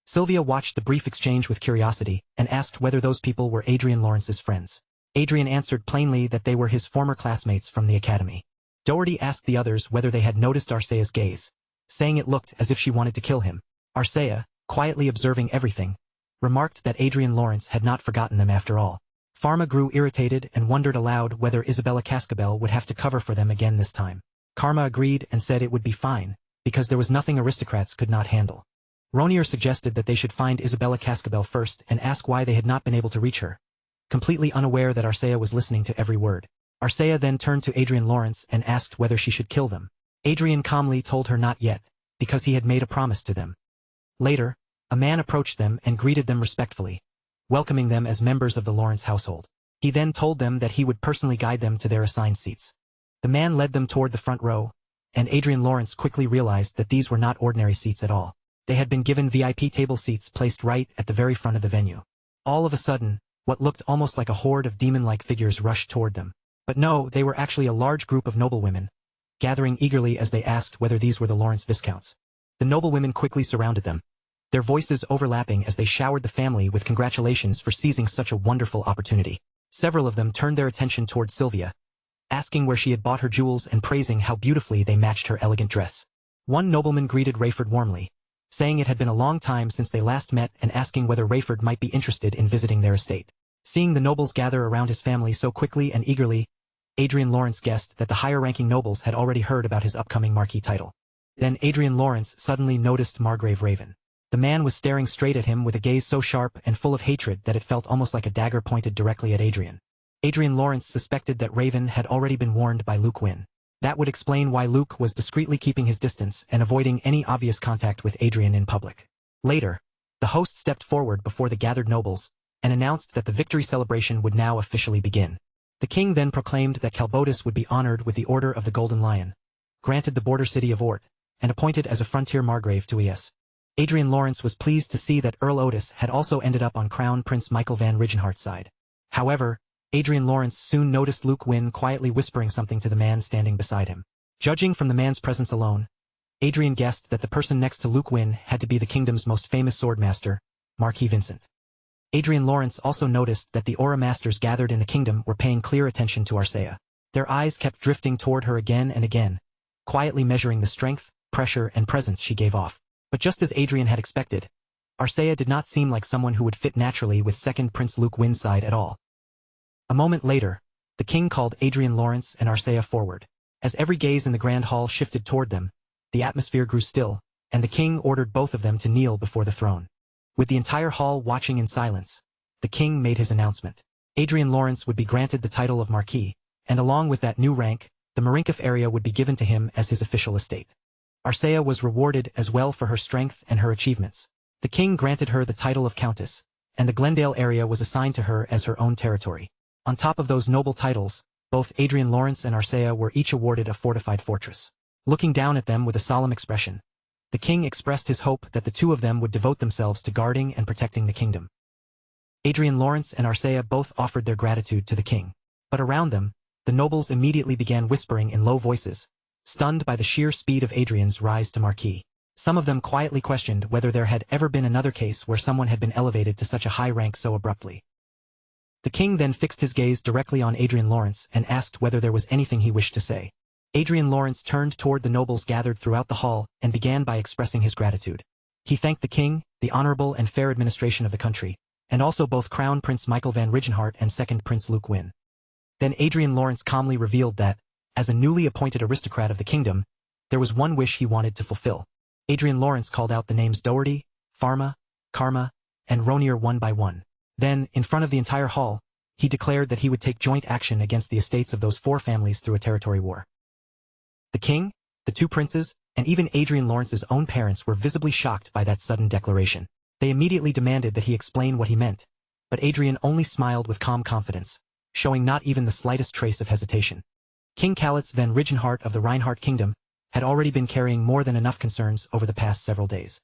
Sylvia watched the brief exchange with curiosity and asked whether those people were Adrian Lawrence's friends. Adrian answered plainly that they were his former classmates from the academy. Doherty asked the others whether they had noticed Arcea's gaze, saying it looked as if she wanted to kill him. Arcea, quietly observing everything, remarked that Adrian Lawrence had not forgotten them after all. Pharma grew irritated and wondered aloud whether Isabella Cascabel would have to cover for them again this time. Karma agreed and said it would be fine, because there was nothing aristocrats could not handle. Ronier suggested that they should find Isabella Cascabel first and ask why they had not been able to reach her, completely unaware that Arcea was listening to every word. Arcea then turned to Adrian Lawrence and asked whether she should kill them. Adrian calmly told her not yet, because he had made a promise to them. Later, a man approached them and greeted them respectfully, welcoming them as members of the Lawrence household. He then told them that he would personally guide them to their assigned seats. The man led them toward the front row, and Adrian Lawrence quickly realized that these were not ordinary seats at all. They had been given VIP table seats placed right at the very front of the venue. All of a sudden, what looked almost like a horde of demon-like figures rushed toward them. But no, they were actually a large group of noblewomen, gathering eagerly as they asked whether these were the Lawrence Viscounts. The noblewomen quickly surrounded them, their voices overlapping as they showered the family with congratulations for seizing such a wonderful opportunity. Several of them turned their attention toward Sylvia, asking where she had bought her jewels and praising how beautifully they matched her elegant dress. One nobleman greeted Rayford warmly, saying it had been a long time since they last met and asking whether Rayford might be interested in visiting their estate. Seeing the nobles gather around his family so quickly and eagerly, Adrian Lawrence guessed that the higher-ranking nobles had already heard about his upcoming marquis title. Then Adrian Lawrence suddenly noticed Margrave Raven. The man was staring straight at him with a gaze so sharp and full of hatred that it felt almost like a dagger pointed directly at Adrian. Adrian Lawrence suspected that Raven had already been warned by Luke Wynn. That would explain why Luke was discreetly keeping his distance and avoiding any obvious contact with Adrian in public. Later, the host stepped forward before the gathered nobles and announced that the victory celebration would now officially begin. The king then proclaimed that Calbotus would be honored with the Order of the Golden Lion, granted the border city of Ort, and appointed as a frontier margrave to Es. Adrian Lawrence was pleased to see that Earl Otis had also ended up on Crown Prince Michael van Rigenhart's side. However, Adrian Lawrence soon noticed Luke Wynn quietly whispering something to the man standing beside him. Judging from the man's presence alone, Adrian guessed that the person next to Luke Wynn had to be the kingdom's most famous swordmaster, Marquis Vincent. Adrian Lawrence also noticed that the aura masters gathered in the kingdom were paying clear attention to Arcea. Their eyes kept drifting toward her again and again, quietly measuring the strength, pressure, and presence she gave off. But just as Adrian had expected, Arcea did not seem like someone who would fit naturally with second Prince Luke Wynn's side at all. A moment later, the king called Adrian Lawrence and Arcea forward. As every gaze in the grand hall shifted toward them, the atmosphere grew still, and the king ordered both of them to kneel before the throne. With the entire hall watching in silence, the king made his announcement. Adrian Lawrence would be granted the title of Marquis, and along with that new rank, the Marinkov area would be given to him as his official estate. Arcea was rewarded as well for her strength and her achievements. The king granted her the title of Countess, and the Glendale area was assigned to her as her own territory. On top of those noble titles, both Adrian Lawrence and Arcea were each awarded a fortified fortress. Looking down at them with a solemn expression, the king expressed his hope that the two of them would devote themselves to guarding and protecting the kingdom. Adrian Lawrence and Arcea both offered their gratitude to the king. But around them, the nobles immediately began whispering in low voices, stunned by the sheer speed of Adrian's rise to Marquis. Some of them quietly questioned whether there had ever been another case where someone had been elevated to such a high rank so abruptly. The king then fixed his gaze directly on Adrian Lawrence and asked whether there was anything he wished to say. Adrian Lawrence turned toward the nobles gathered throughout the hall and began by expressing his gratitude. He thanked the king, the honorable and fair administration of the country, and also both Crown Prince Michael van Rigenhart and second Prince Luke Wynn. Then Adrian Lawrence calmly revealed that, as a newly appointed aristocrat of the kingdom, there was one wish he wanted to fulfill. Adrian Lawrence called out the names Doherty, Pharma, Karma, and Ronier one by one. Then, in front of the entire hall, he declared that he would take joint action against the estates of those four families through a territory war. The king, the two princes, and even Adrian Lawrence's own parents were visibly shocked by that sudden declaration. They immediately demanded that he explain what he meant, but Adrian only smiled with calm confidence, showing not even the slightest trace of hesitation. King Calitz van Rigenhart of the Reinhardt Kingdom had already been carrying more than enough concerns over the past several days.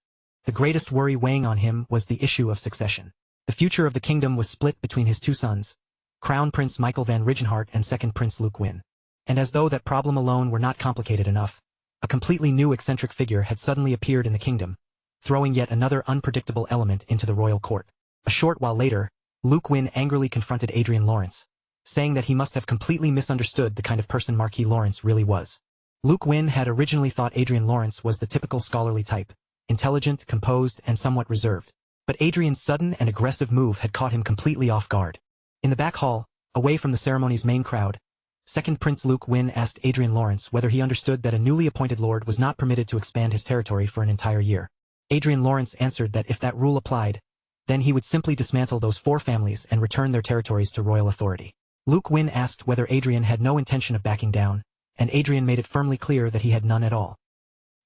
The greatest worry weighing on him was the issue of succession. The future of the kingdom was split between his two sons, Crown Prince Michael van Rigenhart and second Prince Luke Wynn. And as though that problem alone were not complicated enough, a completely new eccentric figure had suddenly appeared in the kingdom, throwing yet another unpredictable element into the royal court. A short while later, Luke Wynn angrily confronted Adrian Lawrence, saying that he must have completely misunderstood the kind of person Marquis Lawrence really was. Luke Wynn had originally thought Adrian Lawrence was the typical scholarly type, intelligent, composed, and somewhat reserved. But Adrian's sudden and aggressive move had caught him completely off guard. In the back hall, away from the ceremony's main crowd, second Prince Luke Wynn asked Adrian Lawrence whether he understood that a newly appointed lord was not permitted to expand his territory for an entire year. Adrian Lawrence answered that if that rule applied, then he would simply dismantle those four families and return their territories to royal authority. Luke Wynn asked whether Adrian had no intention of backing down, and Adrian made it firmly clear that he had none at all.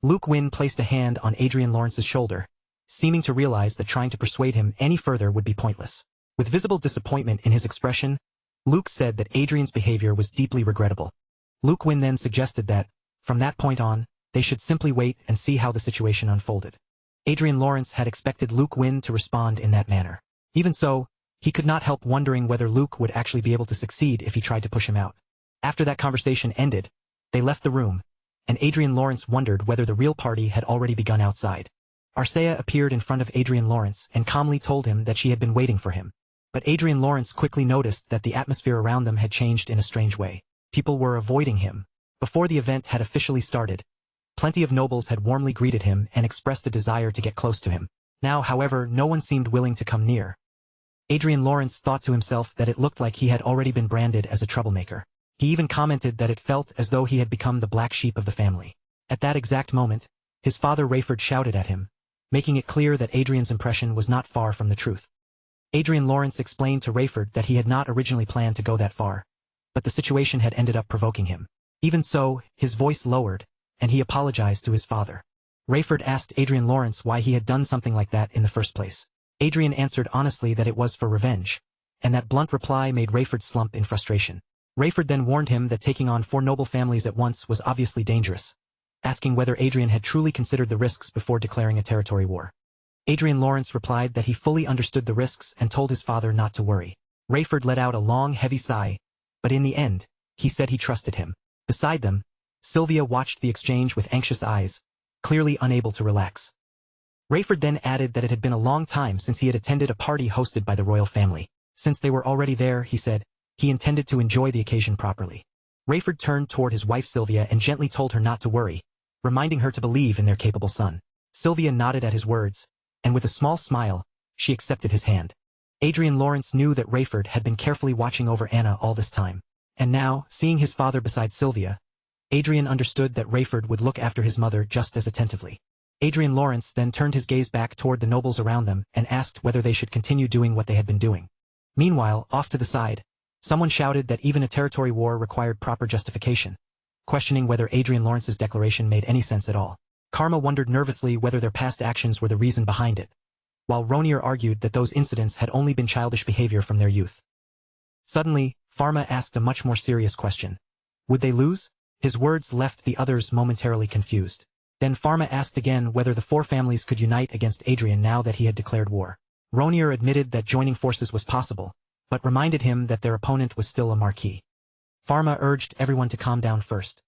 Luke Wynn placed a hand on Adrian Lawrence's shoulder, seeming to realize that trying to persuade him any further would be pointless. With visible disappointment in his expression, Luke said that Adrian's behavior was deeply regrettable. Luke Wynn then suggested that, from that point on, they should simply wait and see how the situation unfolded. Adrian Lawrence had expected Luke Wynn to respond in that manner. Even so, he could not help wondering whether Luke would actually be able to succeed if he tried to push him out. After that conversation ended, they left the room, and Adrian Lawrence wondered whether the real party had already begun outside. Arcea appeared in front of Adrian Lawrence and calmly told him that she had been waiting for him. But Adrian Lawrence quickly noticed that the atmosphere around them had changed in a strange way. People were avoiding him. Before the event had officially started, plenty of nobles had warmly greeted him and expressed a desire to get close to him. Now, however, no one seemed willing to come near. Adrian Lawrence thought to himself that it looked like he had already been branded as a troublemaker. He even commented that it felt as though he had become the black sheep of the family. At that exact moment, his father Rayford shouted at him, making it clear that Adrian's impression was not far from the truth. Adrian Lawrence explained to Rayford that he had not originally planned to go that far, but the situation had ended up provoking him. Even so, his voice lowered, and he apologized to his father. Rayford asked Adrian Lawrence why he had done something like that in the first place. Adrian answered honestly that it was for revenge, and that blunt reply made Rayford slump in frustration. Rayford then warned him that taking on 4 noble families at once was obviously dangerous, asking whether Adrian had truly considered the risks before declaring a territory war. Adrian Lawrence replied that he fully understood the risks and told his father not to worry. Rayford let out a long, heavy sigh, but in the end, he said he trusted him. Beside them, Sylvia watched the exchange with anxious eyes, clearly unable to relax. Rayford then added that it had been a long time since he had attended a party hosted by the royal family. Since they were already there, he said, he intended to enjoy the occasion properly. Rayford turned toward his wife Sylvia and gently told her not to worry, reminding her to believe in their capable son. Sylvia nodded at his words, and with a small smile, she accepted his hand. Adrian Lawrence knew that Rayford had been carefully watching over Anna all this time. And now, seeing his father beside Sylvia, Adrian understood that Rayford would look after his mother just as attentively. Adrian Lawrence then turned his gaze back toward the nobles around them and asked whether they should continue doing what they had been doing. Meanwhile, off to the side, someone shouted that even a territory war required proper justification, questioning whether Adrian Lawrence's declaration made any sense at all. Karma wondered nervously whether their past actions were the reason behind it, while Ronier argued that those incidents had only been childish behavior from their youth. Suddenly, Pharma asked a much more serious question. Would they lose? His words left the others momentarily confused. Then Pharma asked again whether the 4 families could unite against Adrian now that he had declared war. Ronier admitted that joining forces was possible, but reminded him that their opponent was still a marquis. Pharma urged everyone to calm down first.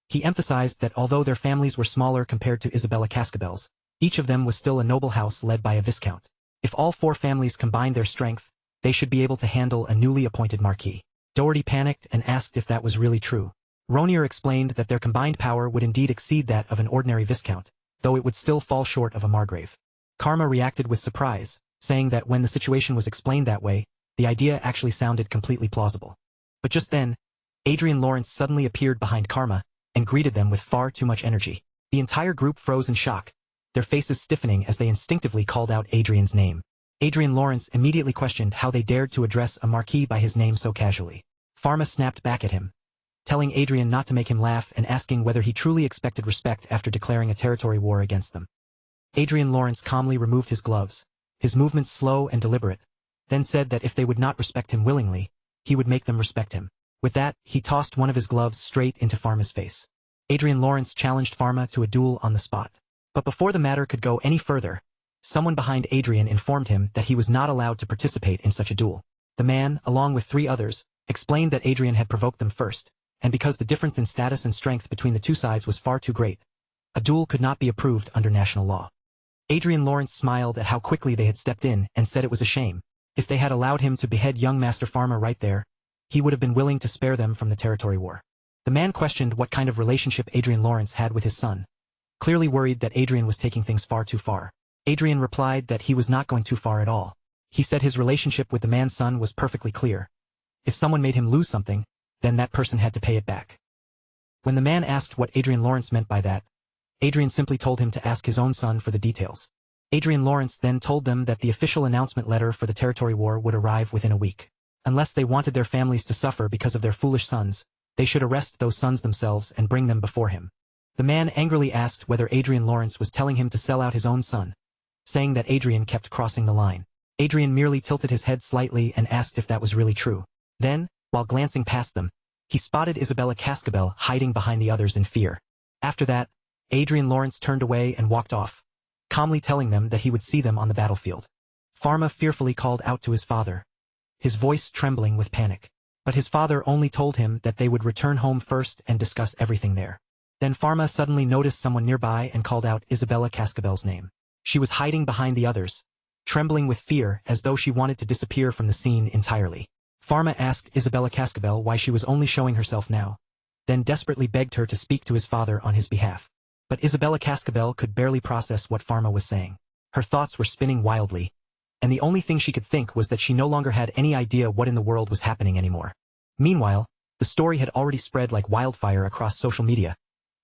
He emphasized that although their families were smaller compared to Isabella Cascabel's, each of them was still a noble house led by a viscount. If all 4 families combined their strength, they should be able to handle a newly appointed marquis. Doherty panicked and asked if that was really true. Ronier explained that their combined power would indeed exceed that of an ordinary viscount, though it would still fall short of a margrave. Karma reacted with surprise, saying that when the situation was explained that way, the idea actually sounded completely plausible. But just then, Adrian Lawrence suddenly appeared behind Karma and greeted them with far too much energy. The entire group froze in shock, their faces stiffening as they instinctively called out Adrian's name. Adrian Lawrence immediately questioned how they dared to address a marquis by his name so casually. Pharma snapped back at him, telling Adrian not to make him laugh and asking whether he truly expected respect after declaring a territory war against them. Adrian Lawrence calmly removed his gloves, his movements slow and deliberate, then said that if they would not respect him willingly, he would make them respect him. With that, he tossed one of his gloves straight into Pharma's face. Adrian Lawrence challenged Pharma to a duel on the spot. But before the matter could go any further, someone behind Adrian informed him that he was not allowed to participate in such a duel. The man, along with 3 others, explained that Adrian had provoked them first, and because the difference in status and strength between the 2 sides was far too great, a duel could not be approved under national law. Adrian Lawrence smiled at how quickly they had stepped in and said it was a shame. If they had allowed him to behead young Master Pharma right there, he would have been willing to spare them from the territory war. The man questioned what kind of relationship Adrian Lawrence had with his son, clearly worried that Adrian was taking things far too far. Adrian replied that he was not going too far at all. He said his relationship with the man's son was perfectly clear. If someone made him lose something, then that person had to pay it back. When the man asked what Adrian Lawrence meant by that, Adrian simply told him to ask his own son for the details. Adrian Lawrence then told them that the official announcement letter for the territory war would arrive within a week. Unless they wanted their families to suffer because of their foolish sons, they should arrest those sons themselves and bring them before him. The man angrily asked whether Adrian Lawrence was telling him to sell out his own son, saying that Adrian kept crossing the line. Adrian merely tilted his head slightly and asked if that was really true. Then, while glancing past them, he spotted Isabella Cascabel hiding behind the others in fear. After that, Adrian Lawrence turned away and walked off, calmly telling them that he would see them on the battlefield. Pharma fearfully called out to his father, his voice trembling with panic. But his father only told him that they would return home first and discuss everything there. Then Pharma suddenly noticed someone nearby and called out Isabella Cascabel's name. She was hiding behind the others, trembling with fear as though she wanted to disappear from the scene entirely. Pharma asked Isabella Cascabel why she was only showing herself now, then desperately begged her to speak to his father on his behalf. But Isabella Cascabel could barely process what Pharma was saying. Her thoughts were spinning wildly, and the only thing she could think was that she no longer had any idea what in the world was happening anymore. Meanwhile, the story had already spread like wildfire across social media,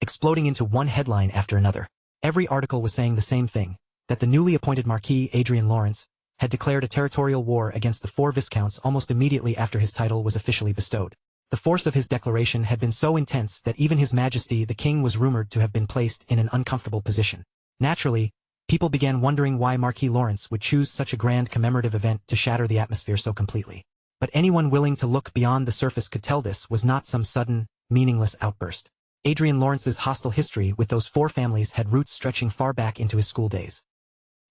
exploding into one headline after another. Every article was saying the same thing, that the newly appointed Marquis Adrian Lawrence had declared a territorial war against the 4 viscounts almost immediately after his title was officially bestowed. The force of his declaration had been so intense that even His Majesty the King was rumored to have been placed in an uncomfortable position. Naturally, people began wondering why Marquis Lawrence would choose such a grand commemorative event to shatter the atmosphere so completely. But anyone willing to look beyond the surface could tell this was not some sudden, meaningless outburst. Adrian Lawrence's hostile history with those 4 families had roots stretching far back into his school days.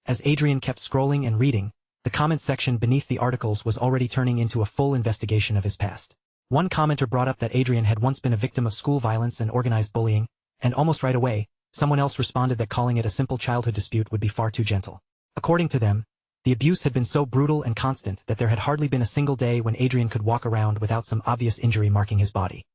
As Adrian kept scrolling and reading, the comment section beneath the articles was already turning into a full investigation of his past. One commenter brought up that Adrian had once been a victim of school violence and organized bullying, and almost right away, someone else responded that calling it a simple childhood dispute would be far too gentle. According to them, the abuse had been so brutal and constant that there had hardly been a single day when Adrian could walk around without some obvious injury marking his body.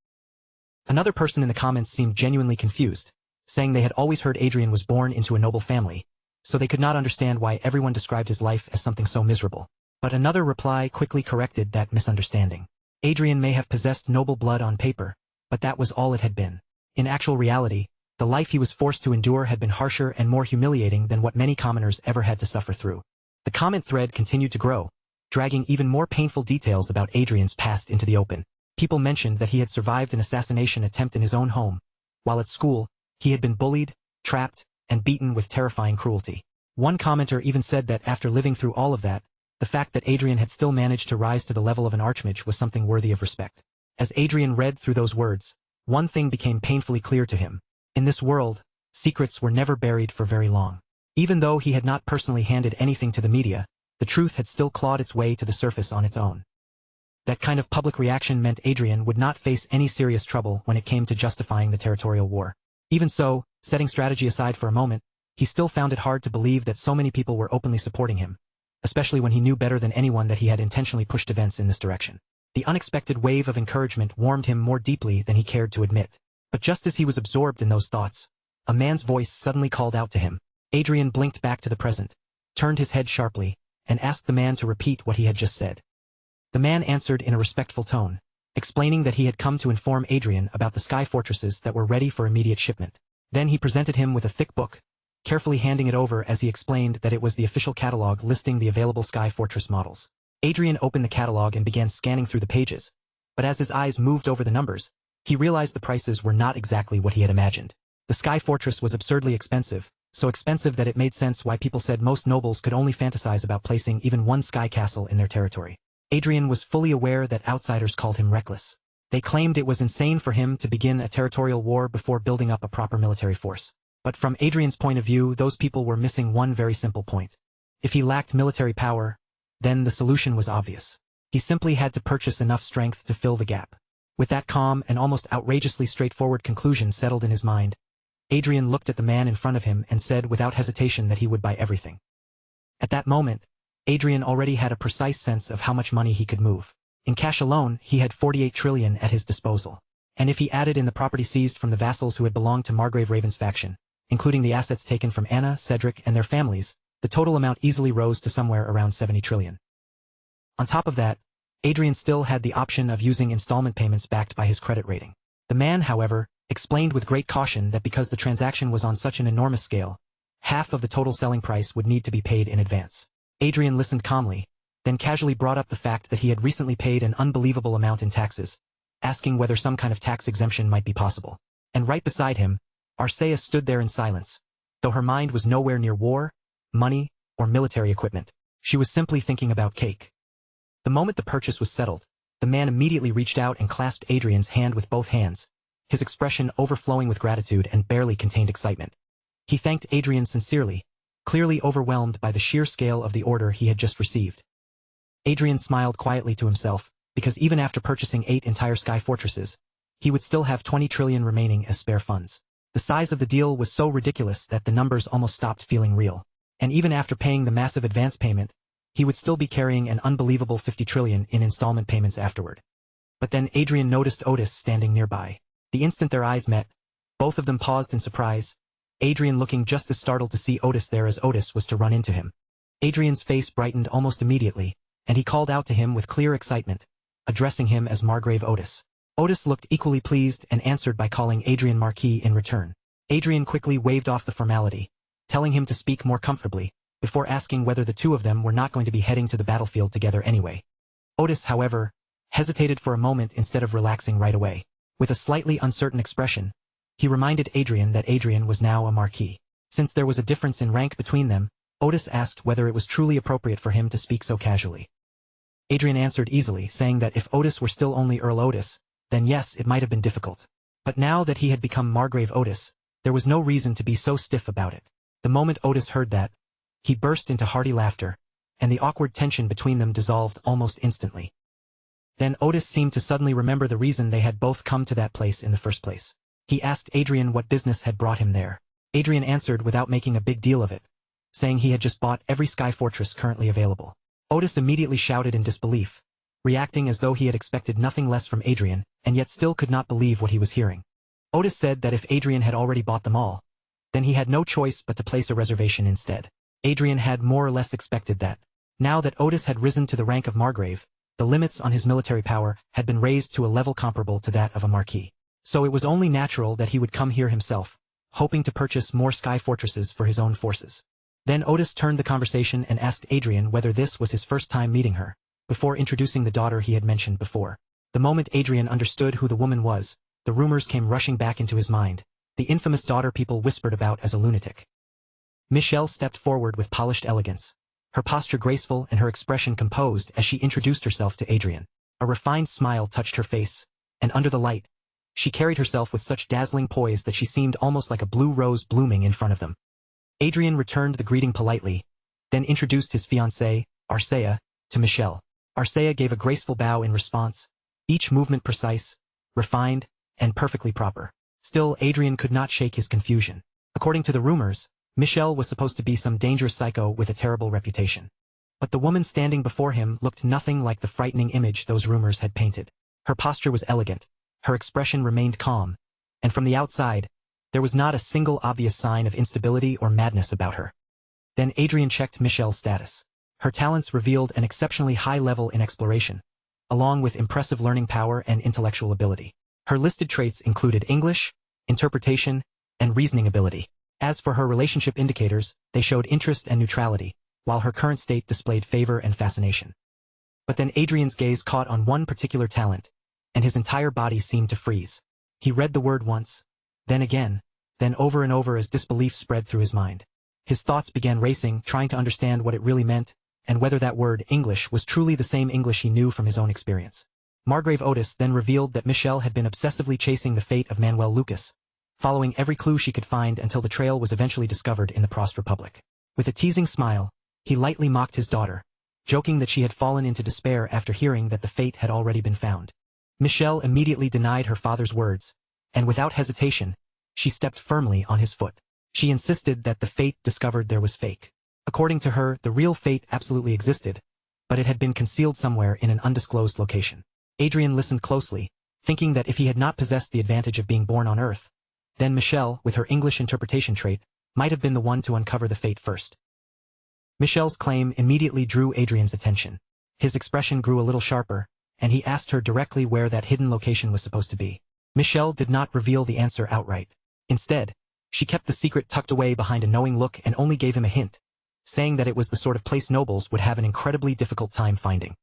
Another person in the comments seemed genuinely confused, saying they had always heard Adrian was born into a noble family, so they could not understand why everyone described his life as something so miserable. But another reply quickly corrected that misunderstanding. Adrian may have possessed noble blood on paper, but that was all it had been. In actual reality, the life he was forced to endure had been harsher and more humiliating than what many commoners ever had to suffer through. The comment thread continued to grow, dragging even more painful details about Adrian's past into the open. People mentioned that he had survived an assassination attempt in his own home, while at school, he had been bullied, trapped, and beaten with terrifying cruelty. One commenter even said that after living through all of that, the fact that Adrian had still managed to rise to the level of an archmage was something worthy of respect. As Adrian read through those words, one thing became painfully clear to him. In this world, secrets were never buried for very long. Even though he had not personally handed anything to the media, the truth had still clawed its way to the surface on its own. That kind of public reaction meant Adrian would not face any serious trouble when it came to justifying the territorial war. Even so, setting strategy aside for a moment, he still found it hard to believe that so many people were openly supporting him, especially when he knew better than anyone that he had intentionally pushed events in this direction. The unexpected wave of encouragement warmed him more deeply than he cared to admit. But just as he was absorbed in those thoughts, a man's voice suddenly called out to him. Adrian blinked back to the present, turned his head sharply, and asked the man to repeat what he had just said. The man answered in a respectful tone, explaining that he had come to inform Adrian about the sky fortresses that were ready for immediate shipment. Then he presented him with a thick book, carefully handing it over as he explained that it was the official catalog listing the available sky fortress models. Adrian opened the catalog and began scanning through the pages, but as his eyes moved over the numbers, he realized the prices were not exactly what he had imagined. The sky fortress was absurdly expensive, so expensive that it made sense why people said most nobles could only fantasize about placing even one sky castle in their territory. Adrian was fully aware that outsiders called him reckless. They claimed it was insane for him to begin a territorial war before building up a proper military force. But from Adrian's point of view, those people were missing one very simple point. If he lacked military power, then the solution was obvious. He simply had to purchase enough strength to fill the gap. With that calm and almost outrageously straightforward conclusion settled in his mind, Adrian looked at the man in front of him and said without hesitation that he would buy everything. At that moment, Adrian already had a precise sense of how much money he could move. In cash alone, he had 48 trillion at his disposal. And if he added in the property seized from the vassals who had belonged to Margrave Raven's faction, including the assets taken from Anna, Cedric, and their families, the total amount easily rose to somewhere around 70 trillion. On top of that, Adrian still had the option of using installment payments backed by his credit rating. The man, however, explained with great caution that because the transaction was on such an enormous scale, half of the total selling price would need to be paid in advance. Adrian listened calmly, then casually brought up the fact that he had recently paid an unbelievable amount in taxes, asking whether some kind of tax exemption might be possible. And right beside him, Arcea stood there in silence, though her mind was nowhere near war, money, or military equipment. She was simply thinking about cake. The moment the purchase was settled, the man immediately reached out and clasped Adrian's hand with both hands, his expression overflowing with gratitude and barely contained excitement. He thanked Adrian sincerely, clearly overwhelmed by the sheer scale of the order he had just received. Adrian smiled quietly to himself, because even after purchasing 8 entire sky fortresses, he would still have 20 trillion remaining as spare funds. The size of the deal was so ridiculous that the numbers almost stopped feeling real. And even after paying the massive advance payment, he would still be carrying an unbelievable 50 trillion in installment payments afterward. But then Adrian noticed Otis standing nearby. The instant their eyes met, both of them paused in surprise, Adrian looking just as startled to see Otis there as Otis was to run into him. Adrian's face brightened almost immediately, and he called out to him with clear excitement, addressing him as Margrave Otis. Otis looked equally pleased and answered by calling Adrian Marquis in return. Adrian quickly waved off the formality, telling him to speak more comfortably, before asking whether the two of them were not going to be heading to the battlefield together anyway. Otis, however, hesitated for a moment instead of relaxing right away. With a slightly uncertain expression, he reminded Adrian that Adrian was now a Marquis. Since there was a difference in rank between them, Otis asked whether it was truly appropriate for him to speak so casually. Adrian answered easily, saying that if Otis were still only Earl Otis, then yes, it might have been difficult. But now that he had become Margrave Otis, there was no reason to be so stiff about it. The moment Otis heard that, he burst into hearty laughter, and the awkward tension between them dissolved almost instantly. Then Otis seemed to suddenly remember the reason they had both come to that place in the first place. He asked Adrian what business had brought him there. Adrian answered without making a big deal of it, saying he had just bought every sky fortress currently available. Otis immediately shouted in disbelief, reacting as though he had expected nothing less from Adrian, and yet still could not believe what he was hearing. Otis said that if Adrian had already bought them all, then he had no choice but to place a reservation instead. Adrian had more or less expected that. Now that Otis had risen to the rank of Margrave, the limits on his military power had been raised to a level comparable to that of a Marquis. So it was only natural that he would come here himself, hoping to purchase more sky fortresses for his own forces. Then Otis turned the conversation and asked Adrian whether this was his first time meeting her, before introducing the daughter he had mentioned before. The moment Adrian understood who the woman was, the rumors came rushing back into his mind, the infamous daughter people whispered about as a lunatic. Michelle stepped forward with polished elegance, her posture graceful and her expression composed as she introduced herself to Adrian. A refined smile touched her face, and under the light, she carried herself with such dazzling poise that she seemed almost like a blue rose blooming in front of them. Adrian returned the greeting politely, then introduced his fiancée, Arcea, to Michelle. Arcea gave a graceful bow in response, each movement precise, refined, and perfectly proper. Still, Adrian could not shake his confusion. According to the rumors, Michelle was supposed to be some dangerous psycho with a terrible reputation. But the woman standing before him looked nothing like the frightening image those rumors had painted. Her posture was elegant, her expression remained calm, and from the outside, there was not a single obvious sign of instability or madness about her. Then Adrian checked Michelle's status. Her talents revealed an exceptionally high level in exploration, along with impressive learning power and intellectual ability. Her listed traits included English, interpretation, and reasoning ability. As for her relationship indicators, they showed interest and neutrality, while her current state displayed favor and fascination. But then Adrian's gaze caught on one particular talent, and his entire body seemed to freeze. He read the word once, then again, then over and over as disbelief spread through his mind. His thoughts began racing, trying to understand what it really meant, and whether that word, English, was truly the same English he knew from his own experience. Margrave Otis then revealed that Michelle had been obsessively chasing the fate of Manuel Lucas, following every clue she could find until the trail was eventually discovered in the Prost Republic. With a teasing smile, he lightly mocked his daughter, joking that she had fallen into despair after hearing that the fate had already been found. Michelle immediately denied her father's words, and without hesitation, she stepped firmly on his foot. She insisted that the fate discovered there was fake. According to her, the real fate absolutely existed, but it had been concealed somewhere in an undisclosed location. Adrian listened closely, thinking that if he had not possessed the advantage of being born on Earth, then Michelle, with her English interpretation trait, might have been the one to uncover the fate first. Michelle's claim immediately drew Adrian's attention. His expression grew a little sharper, and he asked her directly where that hidden location was supposed to be. Michelle did not reveal the answer outright. Instead, she kept the secret tucked away behind a knowing look and only gave him a hint, saying that it was the sort of place nobles would have an incredibly difficult time finding.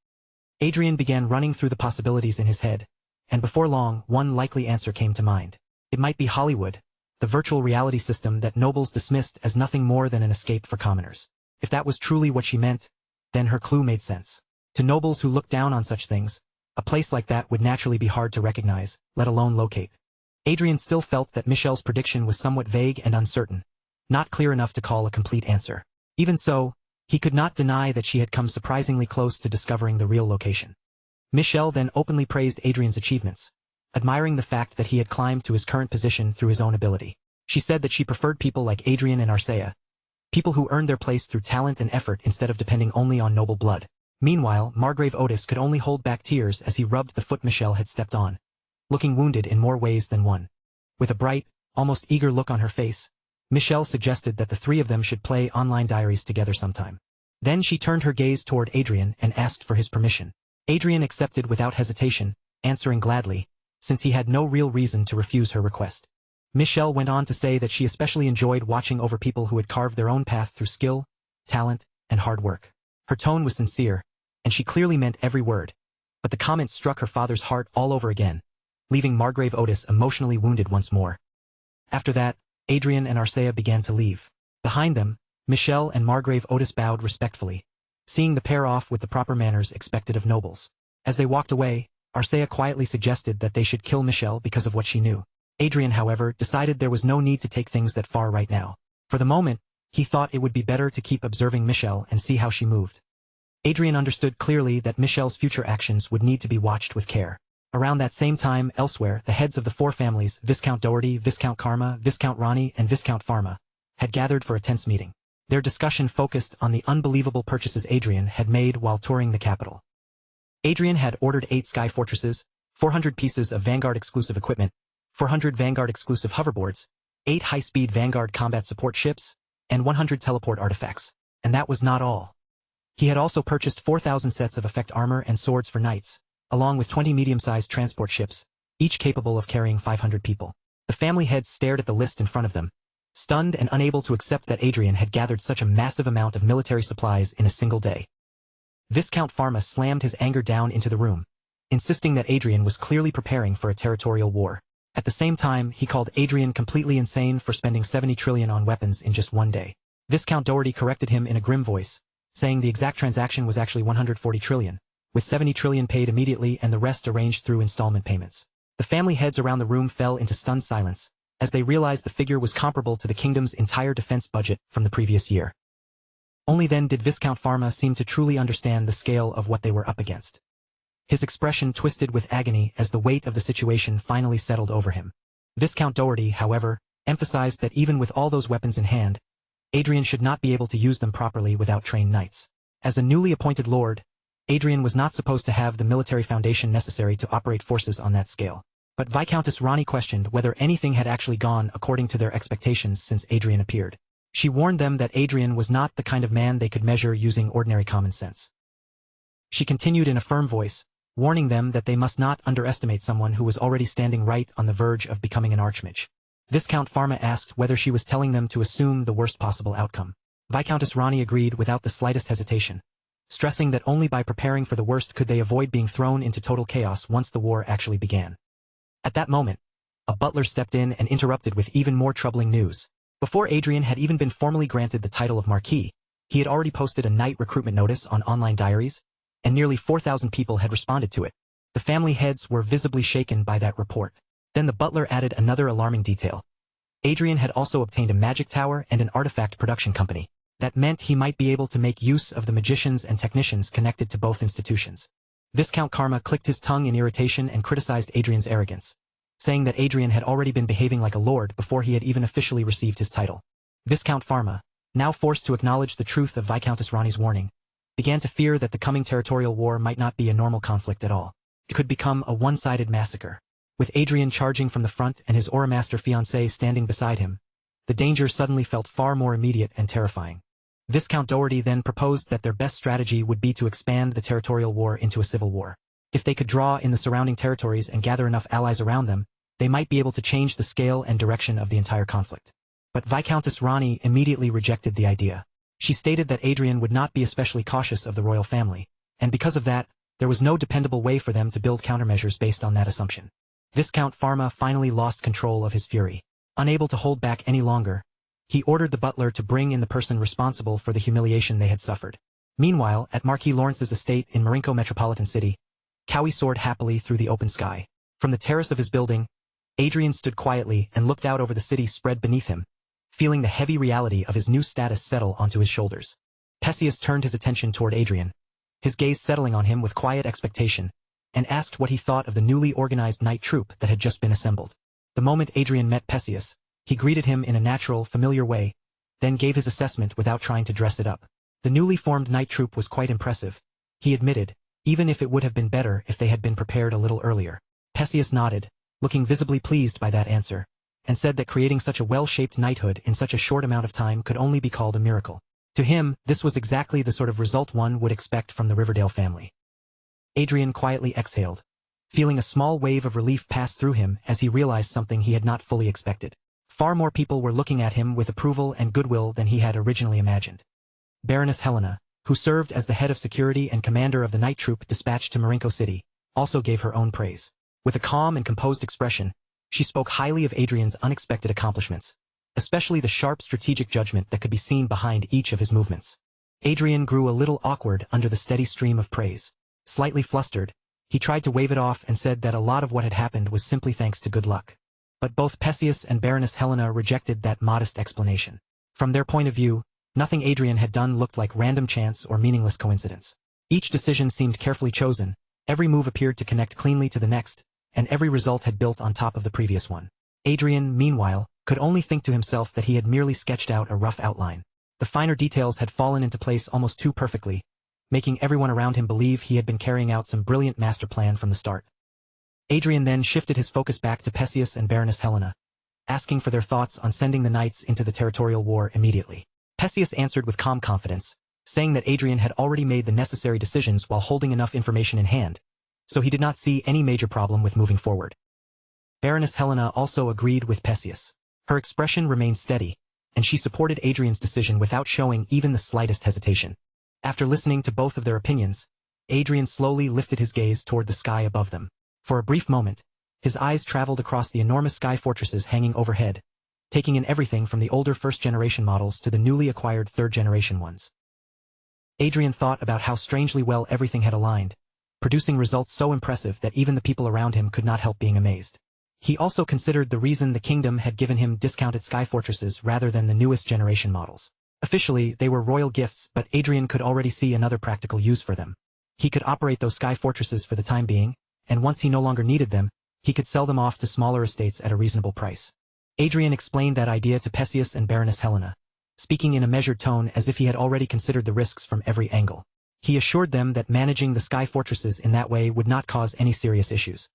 Adrian began running through the possibilities in his head, and before long, one likely answer came to mind. It might be Hollywood, the virtual reality system that nobles dismissed as nothing more than an escape for commoners. If that was truly what she meant, then her clue made sense. To nobles who looked down on such things, a place like that would naturally be hard to recognize, let alone locate. Adrian still felt that Michelle's prediction was somewhat vague and uncertain, not clear enough to call a complete answer. Even so, he could not deny that she had come surprisingly close to discovering the real location. Michel then openly praised Adrian's achievements, admiring the fact that he had climbed to his current position through his own ability. She said that she preferred people like Adrian and Arcea, people who earned their place through talent and effort instead of depending only on noble blood. Meanwhile, Margrave Otis could only hold back tears as he rubbed the foot Michel had stepped on, looking wounded in more ways than one. With a bright, almost eager look on her face, Michel suggested that the three of them should play online diaries together sometime. Then she turned her gaze toward Adrian and asked for his permission. Adrian accepted without hesitation, answering gladly, since he had no real reason to refuse her request. Michel went on to say that she especially enjoyed watching over people who had carved their own path through skill, talent, and hard work. Her tone was sincere, and she clearly meant every word, but the comment struck her father's heart all over again, leaving Margrave Otis emotionally wounded once more. After that, Adrian and Arcea began to leave. Behind them, Michel and Margrave Otis bowed respectfully, seeing the pair off with the proper manners expected of nobles. As they walked away, Arcea quietly suggested that they should kill Michel because of what she knew. Adrian, however, decided there was no need to take things that far right now. For the moment, he thought it would be better to keep observing Michel and see how she moved. Adrian understood clearly that Michel's future actions would need to be watched with care. Around that same time, elsewhere, the heads of the four families, Viscount Doherty, Viscount Karma, Viscount Rani, and Viscount Pharma, had gathered for a tense meeting. Their discussion focused on the unbelievable purchases Adrian had made while touring the capital. Adrian had ordered 8 sky fortresses, 400 pieces of Vanguard exclusive equipment, 400 Vanguard exclusive hoverboards, 8 high-speed Vanguard combat support ships, and 100 teleport artifacts. And that was not all. He had also purchased 4,000 sets of effect armor and swords for knights, along with 20 medium-sized transport ships, each capable of carrying 500 people. The family heads stared at the list in front of them, stunned and unable to accept that Adrian had gathered such a massive amount of military supplies in a single day. Viscount Pharma slammed his anger down into the room, insisting that Adrian was clearly preparing for a territorial war. At the same time, he called Adrian completely insane for spending 70 trillion on weapons in just one day. Viscount Doherty corrected him in a grim voice, saying the exact transaction was actually 140 trillion, with 70 trillion paid immediately and the rest arranged through installment payments. The family heads around the room fell into stunned silence, as they realized the figure was comparable to the kingdom's entire defense budget from the previous year. Only then did Viscount Pharma seem to truly understand the scale of what they were up against. His expression twisted with agony as the weight of the situation finally settled over him. Viscount Doherty, however, emphasized that even with all those weapons in hand, Adrian should not be able to use them properly without trained knights. As a newly appointed lord, Adrian was not supposed to have the military foundation necessary to operate forces on that scale. But Viscountess Rani questioned whether anything had actually gone according to their expectations since Adrian appeared. She warned them that Adrian was not the kind of man they could measure using ordinary common sense. She continued in a firm voice, warning them that they must not underestimate someone who was already standing right on the verge of becoming an archmage. Viscount Pharma asked whether she was telling them to assume the worst possible outcome. Viscountess Rani agreed without the slightest hesitation, stressing that only by preparing for the worst could they avoid being thrown into total chaos once the war actually began. At that moment, a butler stepped in and interrupted with even more troubling news. Before Adrian had even been formally granted the title of Marquis, he had already posted a knight recruitment notice on online diaries, and nearly 4,000 people had responded to it. The family heads were visibly shaken by that report. Then the butler added another alarming detail. Adrian had also obtained a magic tower and an artifact production company. That meant he might be able to make use of the magicians and technicians connected to both institutions. Viscount Karma clicked his tongue in irritation and criticized Adrian's arrogance, saying that Adrian had already been behaving like a lord before he had even officially received his title. Viscount Pharma, now forced to acknowledge the truth of Viscountess Rani's warning, began to fear that the coming territorial war might not be a normal conflict at all. It could become a one-sided massacre. With Adrian charging from the front and his Auramaster fiancée standing beside him, the danger suddenly felt far more immediate and terrifying. Viscount Doherty then proposed that their best strategy would be to expand the territorial war into a civil war. If they could draw in the surrounding territories and gather enough allies around them, they might be able to change the scale and direction of the entire conflict. But Viscountess Rani immediately rejected the idea. She stated that Adrian would not be especially cautious of the royal family, and because of that, there was no dependable way for them to build countermeasures based on that assumption. Viscount Pharma finally lost control of his fury. Unable to hold back any longer, he ordered the butler to bring in the person responsible for the humiliation they had suffered. Meanwhile, at Marquis Lawrence's estate in Marinko Metropolitan City, Cowie soared happily through the open sky. From the terrace of his building, Adrian stood quietly and looked out over the city spread beneath him, feeling the heavy reality of his new status settle onto his shoulders. Perseus turned his attention toward Adrian, his gaze settling on him with quiet expectation, and asked what he thought of the newly organized knight troupe that had just been assembled. The moment Adrian met Perseus, he greeted him in a natural, familiar way, then gave his assessment without trying to dress it up. The newly formed knight troupe was quite impressive, he admitted, even if it would have been better if they had been prepared a little earlier. Perseus nodded, looking visibly pleased by that answer, and said that creating such a well-shaped knighthood in such a short amount of time could only be called a miracle. To him, this was exactly the sort of result one would expect from the Riverdale family. Adrian quietly exhaled, feeling a small wave of relief pass through him as he realized something he had not fully expected. Far more people were looking at him with approval and goodwill than he had originally imagined. Baroness Helena, who served as the head of security and commander of the night troop dispatched to Marinko City, also gave her own praise. With a calm and composed expression, she spoke highly of Adrian's unexpected accomplishments, especially the sharp strategic judgment that could be seen behind each of his movements. Adrian grew a little awkward under the steady stream of praise. Slightly flustered, he tried to wave it off and said that a lot of what had happened was simply thanks to good luck. But both Perseus and Baroness Helena rejected that modest explanation. From their point of view, nothing Adrian had done looked like random chance or meaningless coincidence. Each decision seemed carefully chosen, every move appeared to connect cleanly to the next, and every result had built on top of the previous one. Adrian, meanwhile, could only think to himself that he had merely sketched out a rough outline. The finer details had fallen into place almost too perfectly, making everyone around him believe he had been carrying out some brilliant master plan from the start. Adrian then shifted his focus back to Perseus and Baroness Helena, asking for their thoughts on sending the knights into the territorial war immediately. Perseus answered with calm confidence, saying that Adrian had already made the necessary decisions while holding enough information in hand, so he did not see any major problem with moving forward. Baroness Helena also agreed with Perseus. Her expression remained steady, and she supported Adrian's decision without showing even the slightest hesitation. After listening to both of their opinions, Adrian slowly lifted his gaze toward the sky above them. For a brief moment, his eyes traveled across the enormous sky fortresses hanging overhead, taking in everything from the older first-generation models to the newly acquired third-generation ones. Adrian thought about how strangely well everything had aligned, producing results so impressive that even the people around him could not help being amazed. He also considered the reason the kingdom had given him discounted sky fortresses rather than the newest generation models. Officially, they were royal gifts, but Adrian could already see another practical use for them. He could operate those sky fortresses for the time being, and once he no longer needed them, he could sell them off to smaller estates at a reasonable price. Adrian explained that idea to Perseus and Baroness Helena, speaking in a measured tone as if he had already considered the risks from every angle. He assured them that managing the sky fortresses in that way would not cause any serious issues.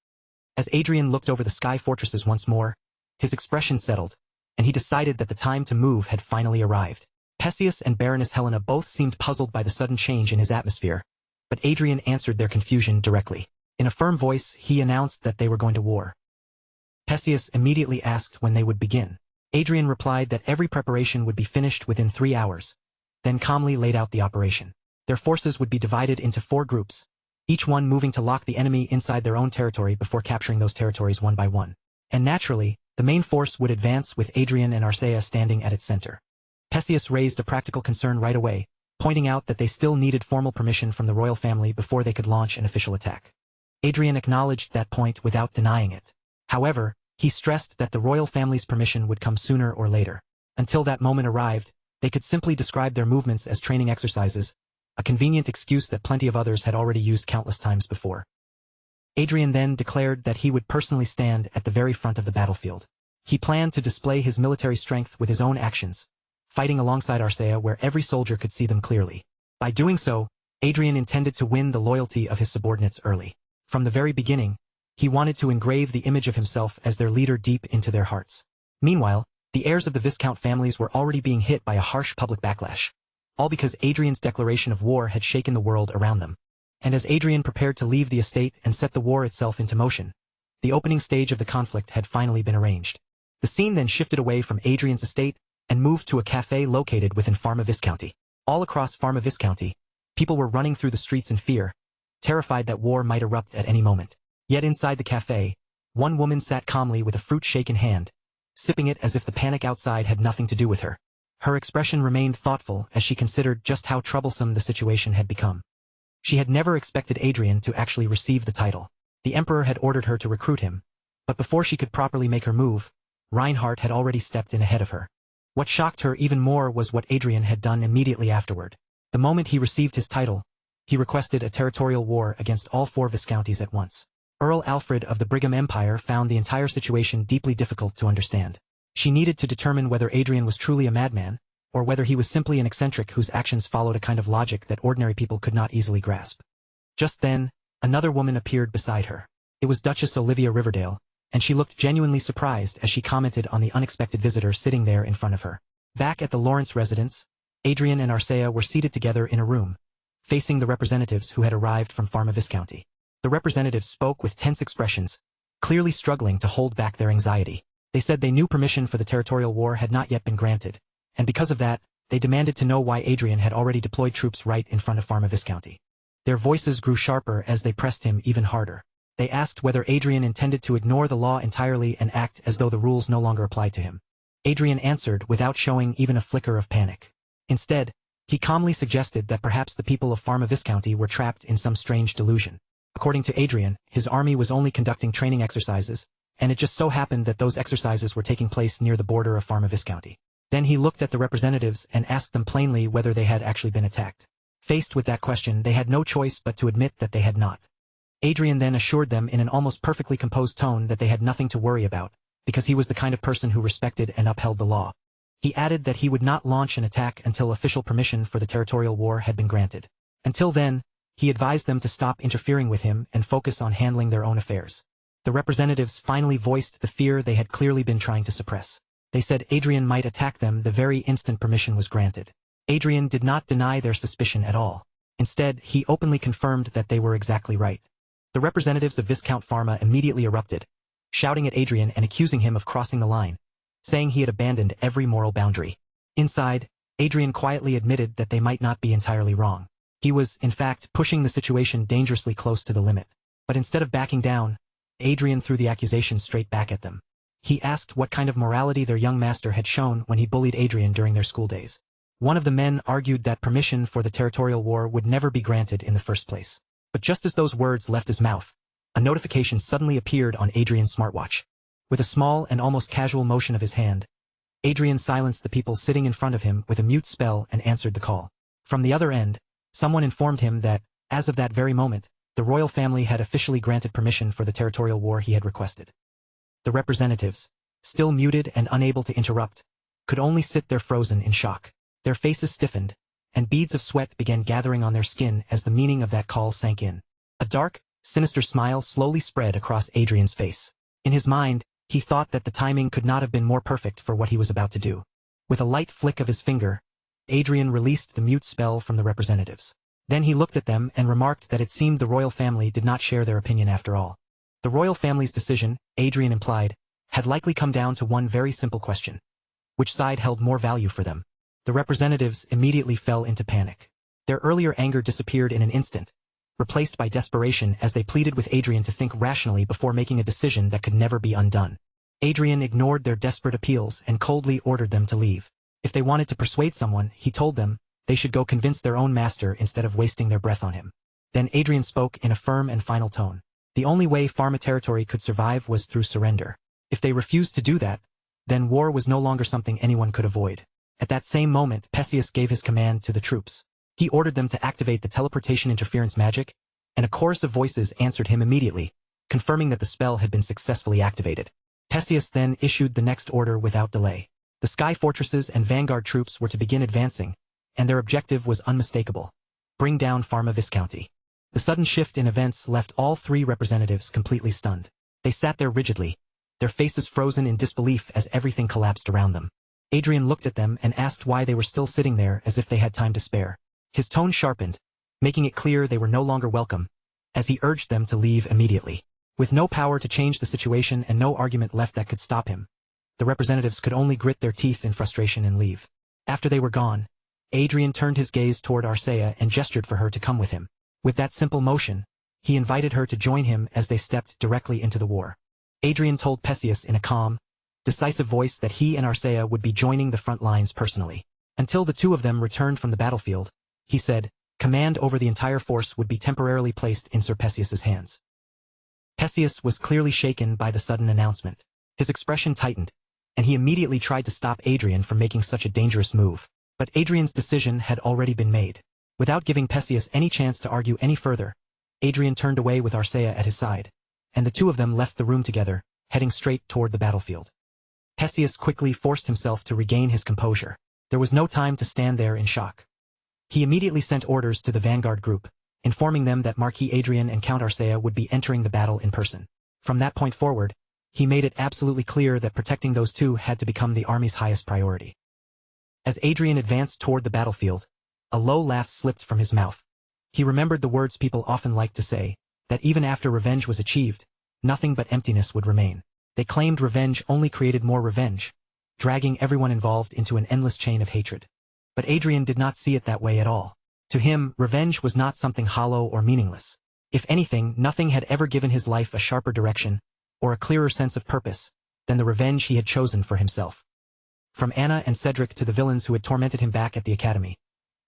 As Adrian looked over the sky fortresses once more, his expression settled, and he decided that the time to move had finally arrived. Perseus and Baroness Helena both seemed puzzled by the sudden change in his atmosphere, but Adrian answered their confusion directly. In a firm voice, he announced that they were going to war. Perseus immediately asked when they would begin. Adrian replied that every preparation would be finished within 3 hours, then calmly laid out the operation. Their forces would be divided into 4 groups, each one moving to lock the enemy inside their own territory before capturing those territories one by one. And naturally, the main force would advance with Adrian and Arcea standing at its center. Perseus raised a practical concern right away, pointing out that they still needed formal permission from the royal family before they could launch an official attack. Adrian acknowledged that point without denying it. However, he stressed that the royal family's permission would come sooner or later. Until that moment arrived, they could simply describe their movements as training exercises, a convenient excuse that plenty of others had already used countless times before. Adrian then declared that he would personally stand at the very front of the battlefield. He planned to display his military strength with his own actions, fighting alongside Arcea where every soldier could see them clearly. By doing so, Adrian intended to win the loyalty of his subordinates early. From the very beginning, he wanted to engrave the image of himself as their leader deep into their hearts. Meanwhile, the heirs of the Viscount families were already being hit by a harsh public backlash, all because Adrian's declaration of war had shaken the world around them. And as Adrian prepared to leave the estate and set the war itself into motion, the opening stage of the conflict had finally been arranged. The scene then shifted away from Adrian's estate and moved to a cafe located within Pharma Viscounty. All across Pharma Viscounty, people were running through the streets in fear, terrified that war might erupt at any moment. Yet inside the cafe, one woman sat calmly with a fruit shake in hand, sipping it as if the panic outside had nothing to do with her. Her expression remained thoughtful as she considered just how troublesome the situation had become. She had never expected Adrian to actually receive the title. The Emperor had ordered her to recruit him, but before she could properly make her move, Reinhardt had already stepped in ahead of her. What shocked her even more was what Adrian had done immediately afterward. The moment he received his title, He requested a territorial war against all 4 viscounties at once. Earl Alfred of the Brigham Empire found the entire situation deeply difficult to understand. She needed to determine whether Adrian was truly a madman, or whether he was simply an eccentric whose actions followed a kind of logic that ordinary people could not easily grasp. Just then, another woman appeared beside her. It was Duchess Olivia Riverdale, and she looked genuinely surprised as she commented on the unexpected visitor sitting there in front of her. Back at the Lawrence residence, Adrian and Arcea were seated together in a room, facing the representatives who had arrived from Pharma Viscounty. The representatives spoke with tense expressions, clearly struggling to hold back their anxiety. They said they knew permission for the territorial war had not yet been granted, and because of that, they demanded to know why Adrian had already deployed troops right in front of Pharma Viscounty. Their voices grew sharper as they pressed him even harder. They asked whether Adrian intended to ignore the law entirely and act as though the rules no longer applied to him. Adrian answered without showing even a flicker of panic. Instead, he calmly suggested that perhaps the people of Pharma Viscounty were trapped in some strange delusion. According to Adrian, his army was only conducting training exercises, and it just so happened that those exercises were taking place near the border of Pharma Viscounty. Then he looked at the representatives and asked them plainly whether they had actually been attacked. Faced with that question, they had no choice but to admit that they had not. Adrian then assured them in an almost perfectly composed tone that they had nothing to worry about, because he was the kind of person who respected and upheld the law. He added that he would not launch an attack until official permission for the territorial war had been granted. Until then, he advised them to stop interfering with him and focus on handling their own affairs. The representatives finally voiced the fear they had clearly been trying to suppress. They said Adrian might attack them the very instant permission was granted. Adrian did not deny their suspicion at all. Instead, he openly confirmed that they were exactly right. The representatives of Viscount Pharma immediately erupted, shouting at Adrian and accusing him of crossing the line, saying he had abandoned every moral boundary. Inside, Adrian quietly admitted that they might not be entirely wrong. He was, in fact, pushing the situation dangerously close to the limit. But instead of backing down, Adrian threw the accusation straight back at them. He asked what kind of morality their young master had shown when he bullied Adrian during their school days. One of the men argued that permission for the territorial war would never be granted in the first place. But just as those words left his mouth, a notification suddenly appeared on Adrian's smartwatch. With a small and almost casual motion of his hand, Adrian silenced the people sitting in front of him with a mute spell and answered the call. From the other end, someone informed him that, as of that very moment, the royal family had officially granted permission for the territorial war he had requested. The representatives, still muted and unable to interrupt, could only sit there frozen in shock. Their faces stiffened, and beads of sweat began gathering on their skin as the meaning of that call sank in. A dark, sinister smile slowly spread across Adrian's face. In his mind, he thought that the timing could not have been more perfect for what he was about to do. With a light flick of his finger, Adrian released the mute spell from the representatives. Then he looked at them and remarked that it seemed the royal family did not share their opinion after all. The royal family's decision, Adrian implied, had likely come down to one very simple question. Which side held more value for them? The representatives immediately fell into panic. Their earlier anger disappeared in an instant, replaced by desperation as they pleaded with Adrian to think rationally before making a decision that could never be undone. Adrian ignored their desperate appeals and coldly ordered them to leave. If they wanted to persuade someone, he told them, they should go convince their own master instead of wasting their breath on him. Then Adrian spoke in a firm and final tone. The only way Pharma territory could survive was through surrender. If they refused to do that, then war was no longer something anyone could avoid. At that same moment, Perseus gave his command to the troops. He ordered them to activate the teleportation interference magic, and a chorus of voices answered him immediately, confirming that the spell had been successfully activated. Perseus then issued the next order without delay. The Sky Fortresses and Vanguard troops were to begin advancing, and their objective was unmistakable: bring down Pharma Viscounty. The sudden shift in events left all 3 representatives completely stunned. They sat there rigidly, their faces frozen in disbelief as everything collapsed around them. Adrian looked at them and asked why they were still sitting there as if they had time to spare. His tone sharpened, making it clear they were no longer welcome, as he urged them to leave immediately. With no power to change the situation and no argument left that could stop him, the representatives could only grit their teeth in frustration and leave. After they were gone, Adrian turned his gaze toward Arcea and gestured for her to come with him. With that simple motion, he invited her to join him as they stepped directly into the war. Adrian told Perseus in a calm, decisive voice that he and Arcea would be joining the front lines personally. Until the 2 of them returned from the battlefield, he said, command over the entire force would be temporarily placed in Sir Perseus's hands. Perseus was clearly shaken by the sudden announcement. His expression tightened, and he immediately tried to stop Adrian from making such a dangerous move. But Adrian's decision had already been made. Without giving Perseus any chance to argue any further, Adrian turned away with Arcea at his side, and the two of them left the room together, heading straight toward the battlefield. Perseus quickly forced himself to regain his composure. There was no time to stand there in shock. He immediately sent orders to the vanguard group, informing them that Marquis Adrian and Count Arcea would be entering the battle in person. From that point forward, he made it absolutely clear that protecting those two had to become the army's highest priority. As Adrian advanced toward the battlefield, a low laugh slipped from his mouth. He remembered the words people often liked to say, that even after revenge was achieved, nothing but emptiness would remain. They claimed revenge only created more revenge, dragging everyone involved into an endless chain of hatred. But Adrian did not see it that way at all. To him, revenge was not something hollow or meaningless. If anything, nothing had ever given his life a sharper direction, or a clearer sense of purpose, than the revenge he had chosen for himself. From Anna and Cedric to the villains who had tormented him back at the academy,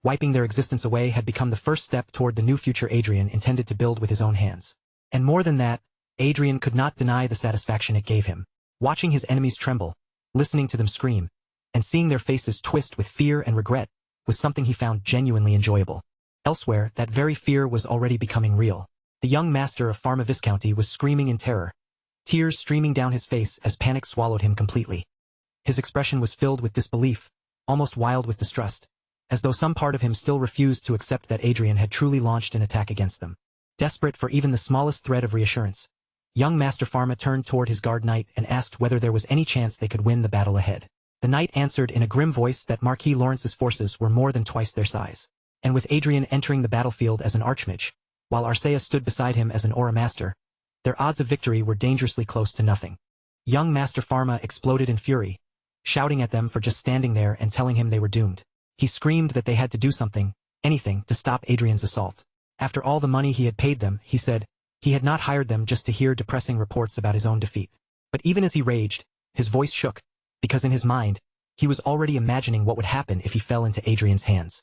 wiping their existence away had become the first step toward the new future Adrian intended to build with his own hands. And more than that, Adrian could not deny the satisfaction it gave him. Watching his enemies tremble, listening to them scream, and seeing their faces twist with fear and regret, was something he found genuinely enjoyable. Elsewhere, that very fear was already becoming real. The young master of Pharma Viscounty was screaming in terror, tears streaming down his face as panic swallowed him completely. His expression was filled with disbelief, almost wild with distrust, as though some part of him still refused to accept that Adrian had truly launched an attack against them. Desperate for even the smallest thread of reassurance, young Master Pharma turned toward his guard knight and asked whether there was any chance they could win the battle ahead. The knight answered in a grim voice that Marquis Lawrence's forces were more than twice their size. And with Adrian entering the battlefield as an archmage, while Arcea stood beside him as an aura master, their odds of victory were dangerously close to nothing. Young Master Pharma exploded in fury, shouting at them for just standing there and telling him they were doomed. He screamed that they had to do something, anything, to stop Adrian's assault. After all the money he had paid them, he said, he had not hired them just to hear depressing reports about his own defeat. But even as he raged, his voice shook, because in his mind, he was already imagining what would happen if he fell into Adrian's hands.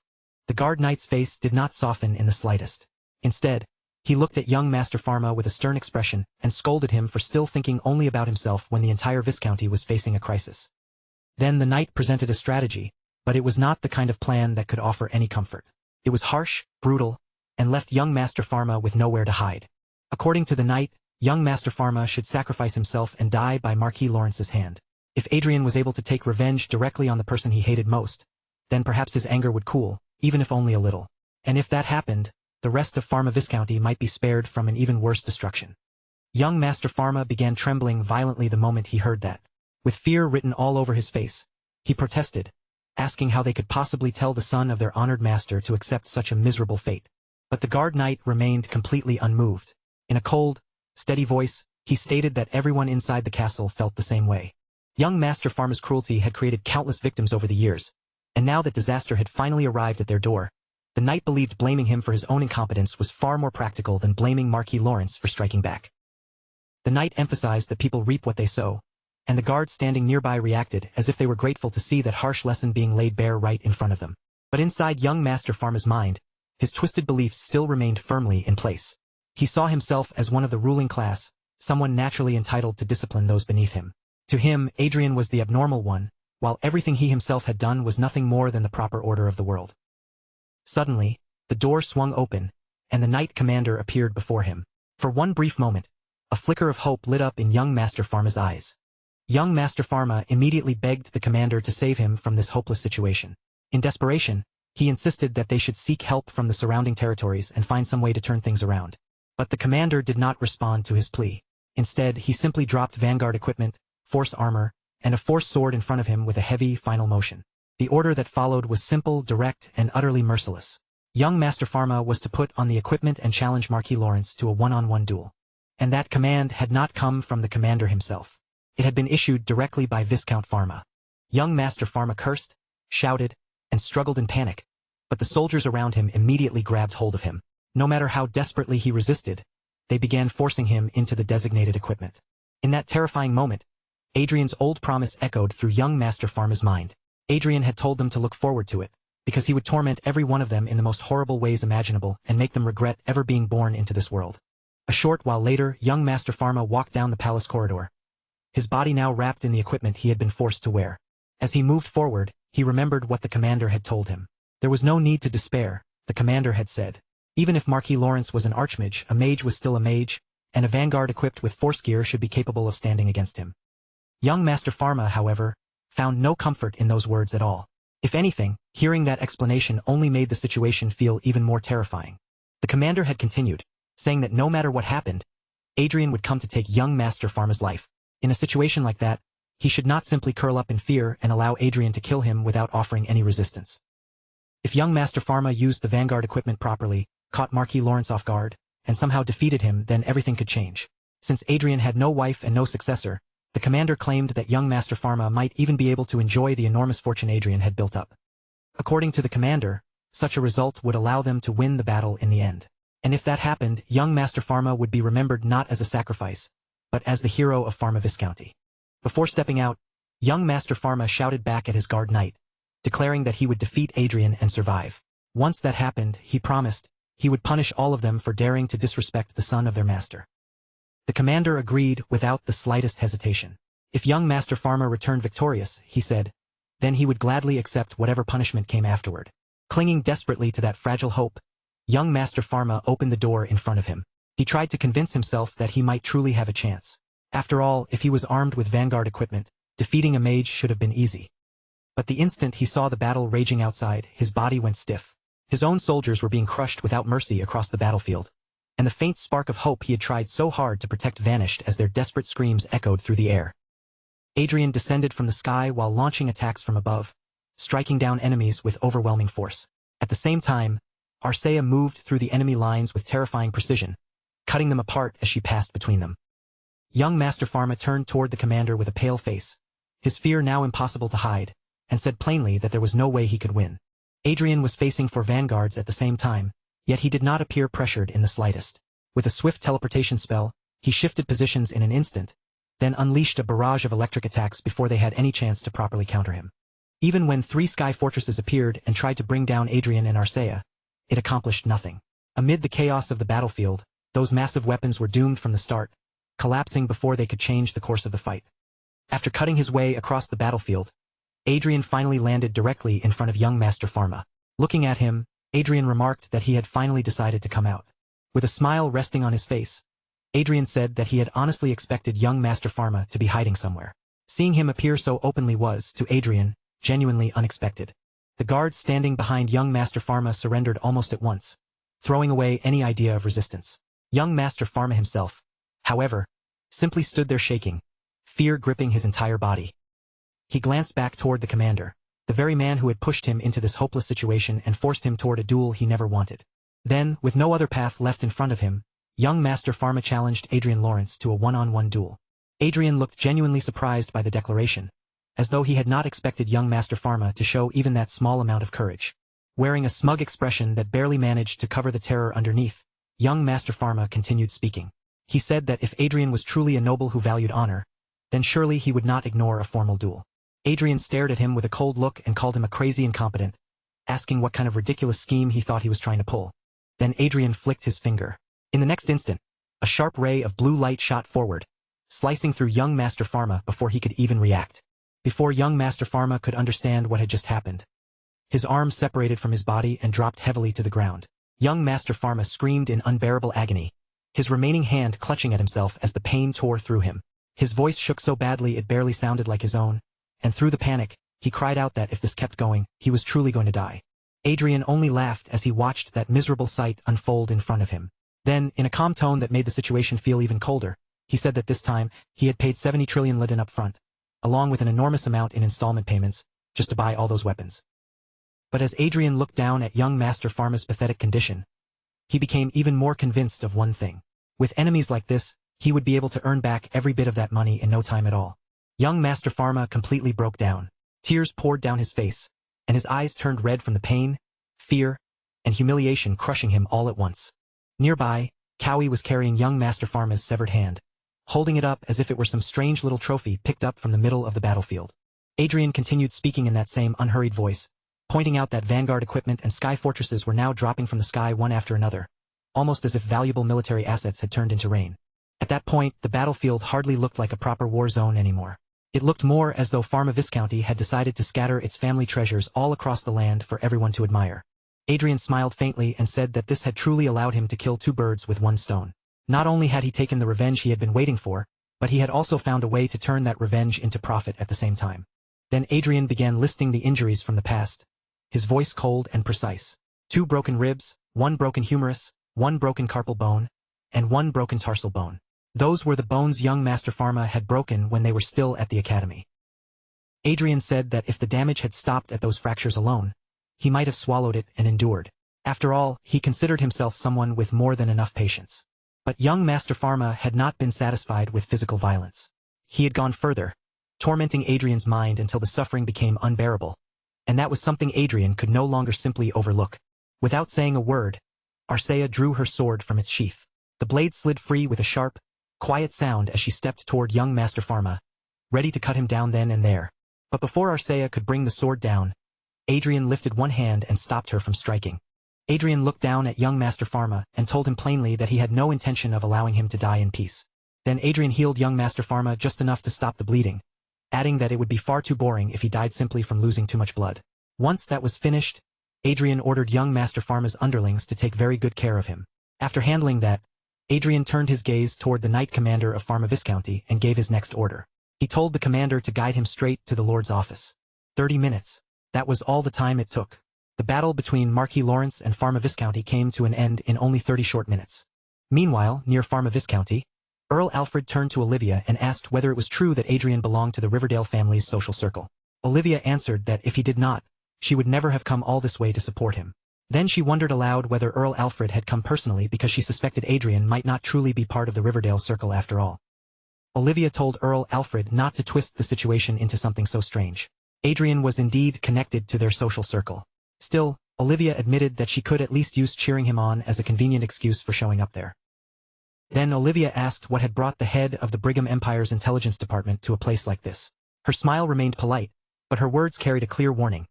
The guard knight's face did not soften in the slightest. Instead, he looked at young Master Pharma with a stern expression and scolded him for still thinking only about himself when the entire Viscounty was facing a crisis. Then the knight presented a strategy, but it was not the kind of plan that could offer any comfort. It was harsh, brutal, and left young Master Pharma with nowhere to hide. According to the knight, young Master Pharma should sacrifice himself and die by Marquis Lawrence's hand. If Adrian was able to take revenge directly on the person he hated most, then perhaps his anger would cool, even if only a little. And if that happened, the rest of Pharma Viscounty might be spared from an even worse destruction. Young Master Pharma began trembling violently the moment he heard that. With fear written all over his face, he protested, asking how they could possibly tell the son of their honored master to accept such a miserable fate. But the guard knight remained completely unmoved. In a cold, steady voice, he stated that everyone inside the castle felt the same way. Young Master Pharma's cruelty had created countless victims over the years, and now that disaster had finally arrived at their door, the knight believed blaming him for his own incompetence was far more practical than blaming Marquis Lawrence for striking back. The knight emphasized that people reap what they sow, and the guards standing nearby reacted as if they were grateful to see that harsh lesson being laid bare right in front of them. But inside young Master Pharma's mind, his twisted beliefs still remained firmly in place. He saw himself as one of the ruling class, someone naturally entitled to discipline those beneath him. To him, Adrian was the abnormal one, while everything he himself had done was nothing more than the proper order of the world. Suddenly, the door swung open, and the knight commander appeared before him. For one brief moment, a flicker of hope lit up in young Master Pharma's eyes. Young Master Pharma immediately begged the commander to save him from this hopeless situation. In desperation, he insisted that they should seek help from the surrounding territories and find some way to turn things around. But the commander did not respond to his plea. Instead, he simply dropped vanguard equipment, force armor, and a force sword in front of him with a heavy, final motion. The order that followed was simple, direct, and utterly merciless. Young Master Pharma was to put on the equipment and challenge Marquis Lawrence to a one-on-one duel. And that command had not come from the commander himself. It had been issued directly by Viscount Pharma. Young Master Pharma cursed, shouted, and struggled in panic, but the soldiers around him immediately grabbed hold of him. No matter how desperately he resisted, they began forcing him into the designated equipment. In that terrifying moment, Adrian's old promise echoed through young Master Pharma's mind. Adrian had told them to look forward to it, because he would torment every one of them in the most horrible ways imaginable and make them regret ever being born into this world. A short while later, young Master Pharma walked down the palace corridor, his body now wrapped in the equipment he had been forced to wear. As he moved forward, he remembered what the commander had told him. There was no need to despair, the commander had said. Even if Marquis Lawrence was an archmage, a mage was still a mage, and a vanguard equipped with force gear should be capable of standing against him. Young Master Pharma, however, found no comfort in those words at all. If anything, hearing that explanation only made the situation feel even more terrifying. The commander had continued, saying that no matter what happened, Adrian would come to take young Master Pharma's life. In a situation like that, he should not simply curl up in fear and allow Adrian to kill him without offering any resistance. If young Master Pharma used the vanguard equipment properly, caught Marquis Lawrence off guard, and somehow defeated him, then everything could change. Since Adrian had no wife and no successor, the commander claimed that young Master Pharma might even be able to enjoy the enormous fortune Adrian had built up. According to the commander, such a result would allow them to win the battle in the end. And if that happened, young Master Pharma would be remembered not as a sacrifice, but as the hero of Pharma Viscounty. Before stepping out, young Master Pharma shouted back at his guard knight, declaring that he would defeat Adrian and survive. Once that happened, he promised, he would punish all of them for daring to disrespect the son of their master. The commander agreed without the slightest hesitation. If young Master Pharma returned victorious, he said, then he would gladly accept whatever punishment came afterward. Clinging desperately to that fragile hope, young Master Pharma opened the door in front of him. He tried to convince himself that he might truly have a chance. After all, if he was armed with vanguard equipment, defeating a mage should have been easy. But the instant he saw the battle raging outside, his body went stiff. His own soldiers were being crushed without mercy across the battlefield, and the faint spark of hope he had tried so hard to protect vanished as their desperate screams echoed through the air. Adrian descended from the sky while launching attacks from above, striking down enemies with overwhelming force. At the same time, Arcea moved through the enemy lines with terrifying precision, cutting them apart as she passed between them. Young Master Pharma turned toward the commander with a pale face, his fear now impossible to hide, and said plainly that there was no way he could win. Adrian was facing 4 vanguards at the same time, yet he did not appear pressured in the slightest. With a swift teleportation spell, he shifted positions in an instant, then unleashed a barrage of electric attacks before they had any chance to properly counter him. Even when 3 sky fortresses appeared and tried to bring down Adrian and Arcea, it accomplished nothing. Amid the chaos of the battlefield, those massive weapons were doomed from the start, collapsing before they could change the course of the fight. After cutting his way across the battlefield, Adrian finally landed directly in front of young Master Pharma. Looking at him, Adrian remarked that he had finally decided to come out. With a smile resting on his face, Adrian said that he had honestly expected young Master Pharma to be hiding somewhere. Seeing him appear so openly was, to Adrian, genuinely unexpected. The guards standing behind young Master Pharma surrendered almost at once, throwing away any idea of resistance. Young Master Pharma himself, however, simply stood there shaking, fear gripping his entire body. He glanced back toward the commander, the very man who had pushed him into this hopeless situation and forced him toward a duel he never wanted. Then, with no other path left in front of him, young Master Pharma challenged Adrian Lawrence to a one-on-one duel. Adrian looked genuinely surprised by the declaration, as though he had not expected young Master Pharma to show even that small amount of courage. Wearing a smug expression that barely managed to cover the terror underneath, young Master Pharma continued speaking. He said that if Adrian was truly a noble who valued honor, then surely he would not ignore a formal duel. Adrian stared at him with a cold look and called him a crazy incompetent, asking what kind of ridiculous scheme he thought he was trying to pull. Then Adrian flicked his finger. In the next instant, a sharp ray of blue light shot forward, slicing through young Master Pharma before he could even react. Before young Master Pharma could understand what had just happened, his arms separated from his body and dropped heavily to the ground. Young Master Pharma screamed in unbearable agony, his remaining hand clutching at himself as the pain tore through him. His voice shook so badly it barely sounded like his own, and through the panic, he cried out that if this kept going, he was truly going to die. Adrian only laughed as he watched that miserable sight unfold in front of him. Then, in a calm tone that made the situation feel even colder, he said that this time, he had paid 70 trillion liden up front, along with an enormous amount in installment payments, just to buy all those weapons. But as Adrian looked down at young Master Pharma's pathetic condition, he became even more convinced of one thing. With enemies like this, he would be able to earn back every bit of that money in no time at all. Young Master Pharma completely broke down. Tears poured down his face, and his eyes turned red from the pain, fear, and humiliation crushing him all at once. Nearby, Cowie was carrying young Master Pharma's severed hand, holding it up as if it were some strange little trophy picked up from the middle of the battlefield. Adrian continued speaking in that same unhurried voice, pointing out that vanguard equipment and sky fortresses were now dropping from the sky one after another, almost as if valuable military assets had turned into rain. At that point, the battlefield hardly looked like a proper war zone anymore. It looked more as though Pharma Viscounty had decided to scatter its family treasures all across the land for everyone to admire. Adrian smiled faintly and said that this had truly allowed him to kill two birds with one stone. Not only had he taken the revenge he had been waiting for, but he had also found a way to turn that revenge into profit at the same time. Then Adrian began listing the injuries from the past, his voice cold and precise. 2 broken ribs, 1 broken humerus, 1 broken carpal bone, and 1 broken tarsal bone. Those were the bones young Master Pharma had broken when they were still at the academy. Adrian said that if the damage had stopped at those fractures alone, he might have swallowed it and endured. After all, he considered himself someone with more than enough patience. But young Master Pharma had not been satisfied with physical violence. He had gone further, tormenting Adrian's mind until the suffering became unbearable, and that was something Adrian could no longer simply overlook. Without saying a word, Arcea drew her sword from its sheath. The blade slid free with a sharp, quiet sound as she stepped toward young Master Pharma, ready to cut him down then and there. But before Arcea could bring the sword down, Adrian lifted one hand and stopped her from striking. Adrian looked down at young Master Pharma and told him plainly that he had no intention of allowing him to die in peace. Then Adrian healed young Master Pharma just enough to stop the bleeding, adding that it would be far too boring if he died simply from losing too much blood. Once that was finished, Adrian ordered young Master Pharma's underlings to take very good care of him. After handling that, Adrian turned his gaze toward the Knight Commander of Pharma Viscounty and gave his next order. He told the commander to guide him straight to the Lord's office. 30 minutes. That was all the time it took. The battle between Marquis Lawrence and Pharma Viscounty came to an end in only 30 short minutes. Meanwhile, near Pharma Viscounty, Earl Alfred turned to Olivia and asked whether it was true that Adrian belonged to the Riverdale family's social circle. Olivia answered that if he did not, she would never have come all this way to support him. Then she wondered aloud whether Earl Alfred had come personally because she suspected Adrian might not truly be part of the Riverdale circle after all. Olivia told Earl Alfred not to twist the situation into something so strange. Adrian was indeed connected to their social circle. Still, Olivia admitted that she could at least use cheering him on as a convenient excuse for showing up there. Then Olivia asked what had brought the head of the Brigham Empire's intelligence department to a place like this. Her smile remained polite, but her words carried a clear warning.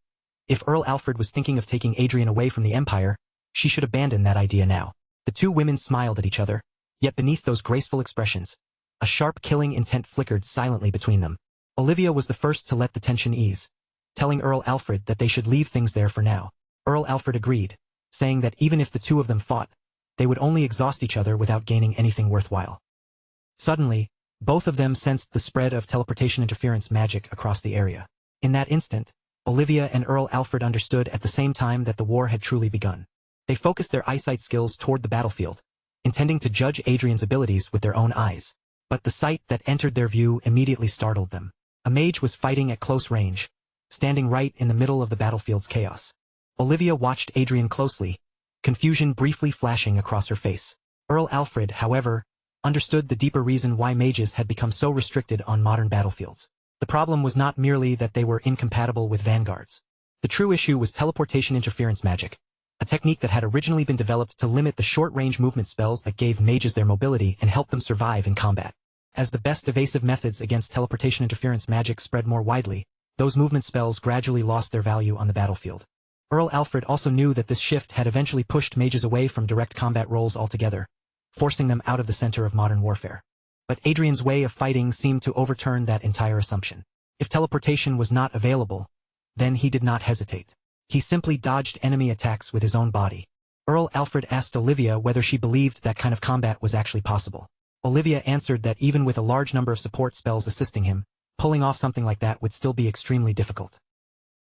If Earl Alfred was thinking of taking Adrian away from the Empire, she should abandon that idea now. The two women smiled at each other, yet beneath those graceful expressions, a sharp killing intent flickered silently between them. Olivia was the first to let the tension ease, telling Earl Alfred that they should leave things there for now. Earl Alfred agreed, saying that even if the two of them fought, they would only exhaust each other without gaining anything worthwhile. Suddenly, both of them sensed the spread of teleportation interference magic across the area. In that instant, Olivia and Earl Alfred understood at the same time that the war had truly begun. They focused their eyesight skills toward the battlefield, intending to judge Adrian's abilities with their own eyes. But the sight that entered their view immediately startled them. A mage was fighting at close range, standing right in the middle of the battlefield's chaos. Olivia watched Adrian closely, confusion briefly flashing across her face. Earl Alfred, however, understood the deeper reason why mages had become so restricted on modern battlefields. The problem was not merely that they were incompatible with vanguards. The true issue was teleportation interference magic, a technique that had originally been developed to limit the short-range movement spells that gave mages their mobility and helped them survive in combat. As the best evasive methods against teleportation interference magic spread more widely, those movement spells gradually lost their value on the battlefield. Earl Alfred also knew that this shift had eventually pushed mages away from direct combat roles altogether, forcing them out of the center of modern warfare. But Adrian's way of fighting seemed to overturn that entire assumption. If teleportation was not available, then he did not hesitate. He simply dodged enemy attacks with his own body. Earl Alfred asked Olivia whether she believed that kind of combat was actually possible. Olivia answered that even with a large number of support spells assisting him, pulling off something like that would still be extremely difficult.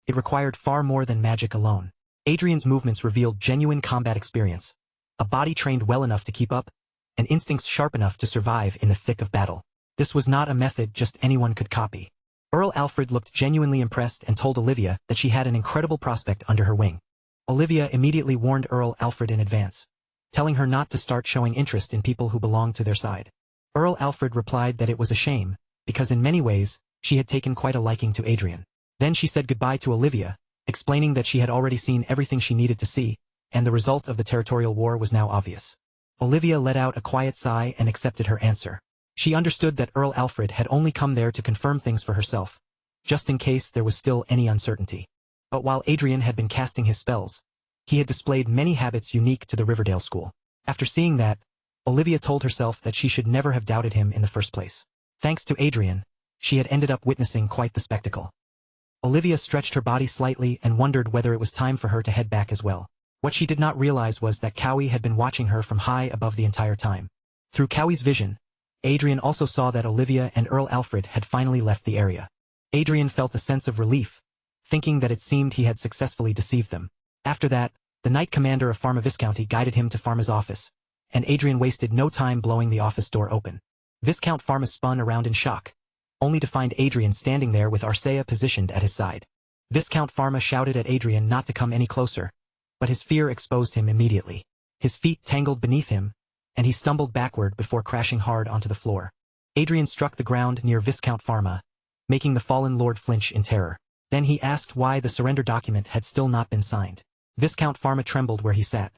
It required far more than magic alone. Adrian's movements revealed genuine combat experience, a body trained well enough to keep up, and instincts sharp enough to survive in the thick of battle. This was not a method just anyone could copy. Earl Alfred looked genuinely impressed and told Olivia that she had an incredible prospect under her wing. Olivia immediately warned Earl Alfred in advance, telling her not to start showing interest in people who belonged to their side. Earl Alfred replied that it was a shame, because in many ways, she had taken quite a liking to Adrian. Then she said goodbye to Olivia, explaining that she had already seen everything she needed to see, and the result of the territorial war was now obvious. Olivia let out a quiet sigh and accepted her answer. She understood that Earl Alfred had only come there to confirm things for herself, just in case there was still any uncertainty. But while Adrian had been casting his spells, he had displayed many habits unique to the Riverdale school. After seeing that, Olivia told herself that she should never have doubted him in the first place. Thanks to Adrian, she had ended up witnessing quite the spectacle. Olivia stretched her body slightly and wondered whether it was time for her to head back as well. What she did not realize was that Cowie had been watching her from high above the entire time. Through Cowie's vision, Adrian also saw that Olivia and Earl Alfred had finally left the area. Adrian felt a sense of relief, thinking that it seemed he had successfully deceived them. After that, the Knight Commander of Pharma Viscounty guided him to Pharma's office, and Adrian wasted no time blowing the office door open. Viscount Pharma spun around in shock, only to find Adrian standing there with Arcea positioned at his side. Viscount Pharma shouted at Adrian not to come any closer, but his fear exposed him immediately. His feet tangled beneath him, and he stumbled backward before crashing hard onto the floor. Adrian struck the ground near Viscount Pharma, making the fallen lord flinch in terror. Then he asked why the surrender document had still not been signed. Viscount Pharma trembled where he sat,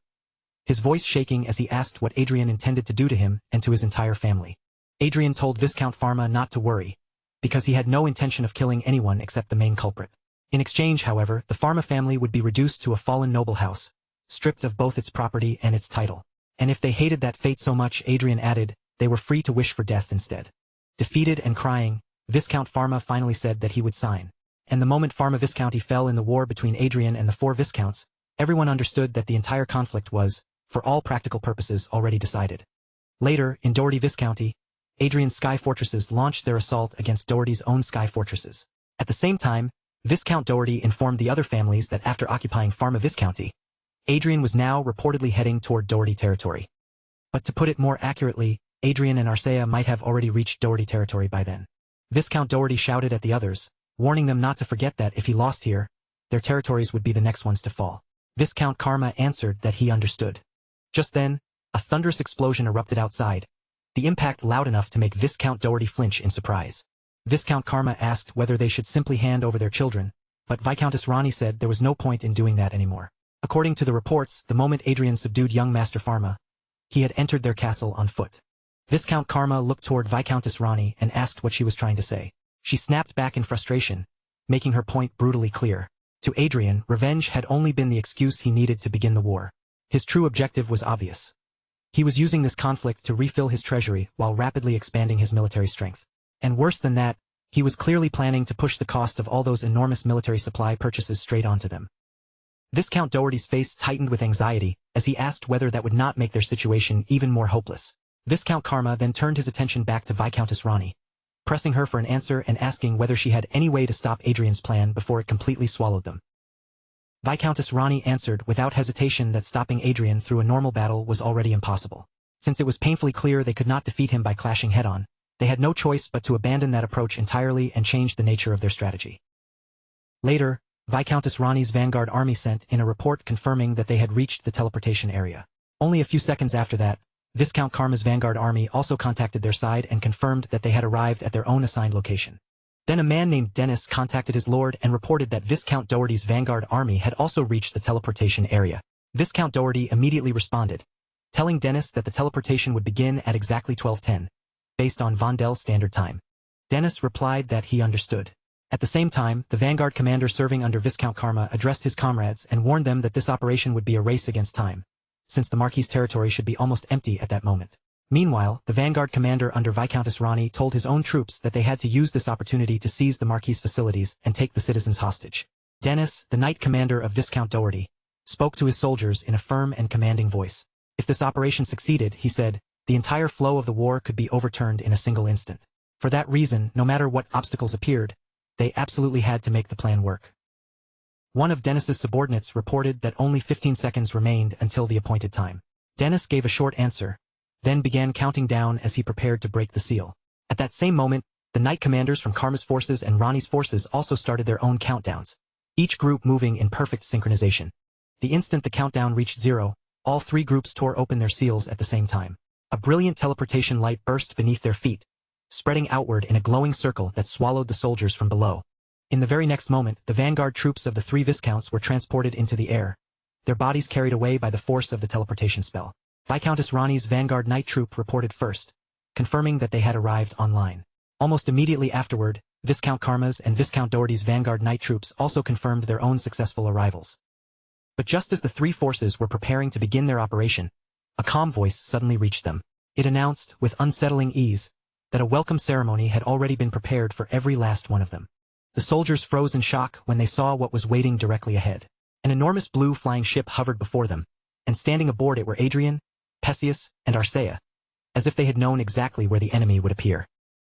his voice shaking as he asked what Adrian intended to do to him and to his entire family. Adrian told Viscount Pharma not to worry, because he had no intention of killing anyone except the main culprit. In exchange, however, the Pharma family would be reduced to a fallen noble house, stripped of both its property and its title. And if they hated that fate so much, Adrian added, they were free to wish for death instead. Defeated and crying, Viscount Pharma finally said that he would sign. And the moment Pharma Viscounty fell in the war between Adrian and the 4 Viscounts, everyone understood that the entire conflict was, for all practical purposes, already decided. Later, in Doherty Viscounty, Adrian's sky fortresses launched their assault against Doherty's own sky fortresses. At the same time, Viscount Doherty informed the other families that after occupying Pharma Viscounty, Adrian was now reportedly heading toward Doherty territory. But to put it more accurately, Adrian and Arcea might have already reached Doherty territory by then. Viscount Doherty shouted at the others, warning them not to forget that if he lost here, their territories would be the next ones to fall. Viscount Karma answered that he understood. Just then, a thunderous explosion erupted outside, the impact loud enough to make Viscount Doherty flinch in surprise. Viscount Karma asked whether they should simply hand over their children, but Viscountess Rani said there was no point in doing that anymore. According to the reports, the moment Adrian subdued young Master Pharma, he had entered their castle on foot. Viscount Karma looked toward Viscountess Rani and asked what she was trying to say. She snapped back in frustration, making her point brutally clear. To Adrian, revenge had only been the excuse he needed to begin the war. His true objective was obvious. He was using this conflict to refill his treasury while rapidly expanding his military strength. And worse than that, he was clearly planning to push the cost of all those enormous military supply purchases straight onto them. Viscount Doherty's face tightened with anxiety as he asked whether that would not make their situation even more hopeless. Viscount Karma then turned his attention back to Viscountess Rani, pressing her for an answer and asking whether she had any way to stop Adrian's plan before it completely swallowed them. Viscountess Rani answered without hesitation that stopping Adrian through a normal battle was already impossible. Since it was painfully clear they could not defeat him by clashing head-on, they had no choice but to abandon that approach entirely and change the nature of their strategy. Later, Viscountess Rani's vanguard army sent in a report confirming that they had reached the teleportation area. Only a few seconds after that, Viscount Karma's vanguard army also contacted their side and confirmed that they had arrived at their own assigned location. Then a man named Dennis contacted his lord and reported that Viscount Doherty's vanguard army had also reached the teleportation area. Viscount Doherty immediately responded, telling Dennis that the teleportation would begin at exactly 12:10, based on Vondel's standard time. Dennis replied that he understood. At the same time, the vanguard commander serving under Viscount Karma addressed his comrades and warned them that this operation would be a race against time, since the Marquis' territory should be almost empty at that moment. Meanwhile, the vanguard commander under Viscountess Rani told his own troops that they had to use this opportunity to seize the Marquis' facilities and take the citizens hostage. Dennis, the knight commander of Viscount Doherty, spoke to his soldiers in a firm and commanding voice. If this operation succeeded, he said, the entire flow of the war could be overturned in a single instant. For that reason, no matter what obstacles appeared, they absolutely had to make the plan work. One of Dennis's subordinates reported that only 15 seconds remained until the appointed time. Dennis gave a short answer, then began counting down as he prepared to break the seal. At that same moment, the knight commanders from Karma's forces and Rani's forces also started their own countdowns, each group moving in perfect synchronization. The instant the countdown reached 0, all 3 groups tore open their seals at the same time. A brilliant teleportation light burst beneath their feet, spreading outward in a glowing circle that swallowed the soldiers from below. In the very next moment, the vanguard troops of the 3 Viscounts were transported into the air, their bodies carried away by the force of the teleportation spell. Viscountess Rani's vanguard knight troop reported first, confirming that they had arrived online. Almost immediately afterward, Viscount Karma's and Viscount Doherty's vanguard knight troops also confirmed their own successful arrivals. But just as the 3 forces were preparing to begin their operation, a calm voice suddenly reached them. It announced, with unsettling ease, that a welcome ceremony had already been prepared for every last one of them. The soldiers froze in shock when they saw what was waiting directly ahead. An enormous blue flying ship hovered before them, and standing aboard it were Adrian, Perseus, and Arcea, as if they had known exactly where the enemy would appear.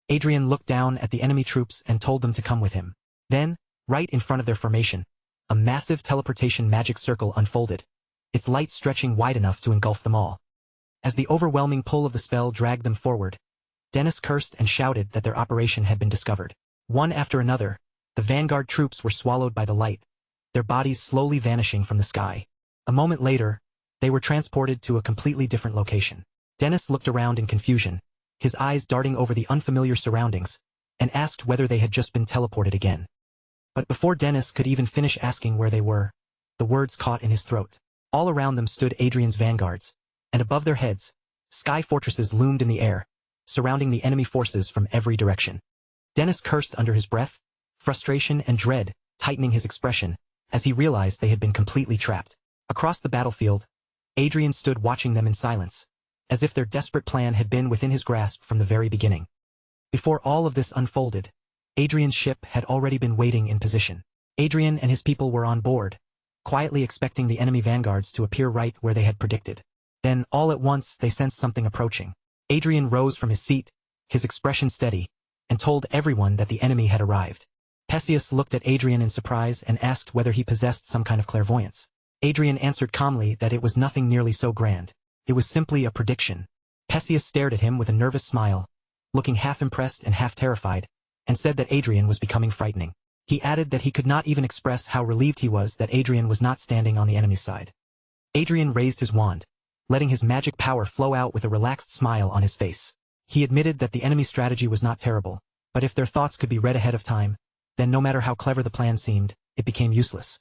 Adrian looked down at the enemy troops and told them to come with him. Then, right in front of their formation, a massive teleportation magic circle unfolded, its light stretching wide enough to engulf them all. As the overwhelming pull of the spell dragged them forward, Dennis cursed and shouted that their operation had been discovered. One after another, the vanguard troops were swallowed by the light, their bodies slowly vanishing from the sky. A moment later, they were transported to a completely different location. Dennis looked around in confusion, his eyes darting over the unfamiliar surroundings, and asked whether they had just been teleported again. But before Dennis could even finish asking where they were, the words caught in his throat. All around them stood Adrian's vanguards, and above their heads, sky fortresses loomed in the air, surrounding the enemy forces from every direction. Dennis cursed under his breath, frustration and dread tightening his expression, as he realized they had been completely trapped. Across the battlefield, Adrian stood watching them in silence, as if their desperate plan had been within his grasp from the very beginning. Before all of this unfolded, Adrian's ship had already been waiting in position. Adrian and his people were on board, quietly expecting the enemy vanguards to appear right where they had predicted. Then, all at once, they sensed something approaching. Adrian rose from his seat, his expression steady, and told everyone that the enemy had arrived. Perseus looked at Adrian in surprise and asked whether he possessed some kind of clairvoyance. Adrian answered calmly that it was nothing nearly so grand. It was simply a prediction. Perseus stared at him with a nervous smile, looking half impressed and half terrified, and said that Adrian was becoming frightening. He added that he could not even express how relieved he was that Adrian was not standing on the enemy's side. Adrian raised his wand, letting his magic power flow out with a relaxed smile on his face. He admitted that the enemy's strategy was not terrible, but if their thoughts could be read ahead of time, then no matter how clever the plan seemed, it became useless.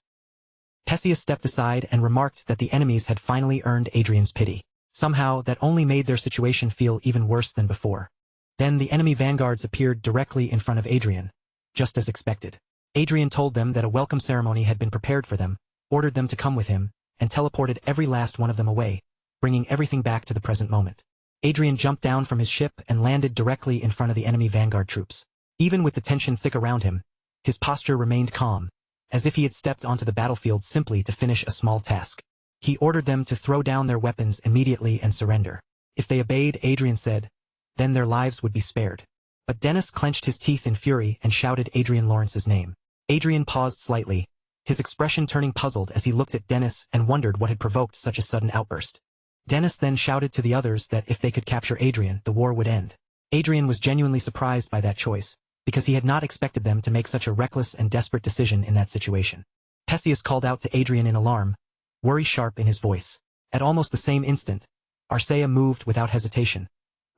Perseus stepped aside and remarked that the enemies had finally earned Adrian's pity. Somehow, that only made their situation feel even worse than before. Then the enemy vanguards appeared directly in front of Adrian, just as expected. Adrian told them that a welcome ceremony had been prepared for them, ordered them to come with him, and teleported every last one of them away, bringing everything back to the present moment. Adrian jumped down from his ship and landed directly in front of the enemy vanguard troops. Even with the tension thick around him, his posture remained calm, as if he had stepped onto the battlefield simply to finish a small task. He ordered them to throw down their weapons immediately and surrender. If they obeyed, Adrian said, then their lives would be spared. But Dennis clenched his teeth in fury and shouted Adrian Lawrence's name. Adrian paused slightly, his expression turning puzzled as he looked at Dennis and wondered what had provoked such a sudden outburst. Dennis then shouted to the others that if they could capture Adrian, the war would end. Adrian was genuinely surprised by that choice, because he had not expected them to make such a reckless and desperate decision in that situation. Perseus called out to Adrian in alarm, worry sharp in his voice. At almost the same instant, Arcea moved without hesitation,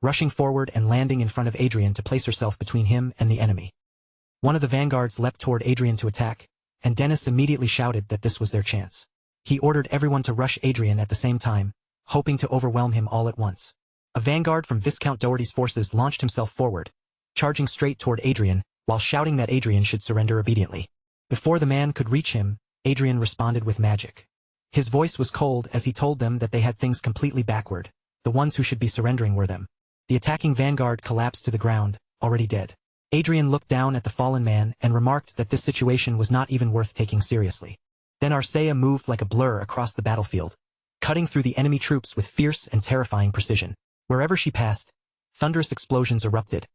rushing forward and landing in front of Adrian to place herself between him and the enemy. One of the vanguards leapt toward Adrian to attack, and Dennis immediately shouted that this was their chance. He ordered everyone to rush Adrian at the same time, hoping to overwhelm him all at once. A vanguard from Viscount Doherty's forces launched himself forward, charging straight toward Adrian, while shouting that Adrian should surrender obediently. Before the man could reach him, Adrian responded with magic. His voice was cold as he told them that they had things completely backward. The ones who should be surrendering were them. The attacking vanguard collapsed to the ground, already dead. Adrian looked down at the fallen man and remarked that this situation was not even worth taking seriously. Then Arcea moved like a blur across the battlefield, cutting through the enemy troops with fierce and terrifying precision. Wherever she passed, thunderous explosions erupted,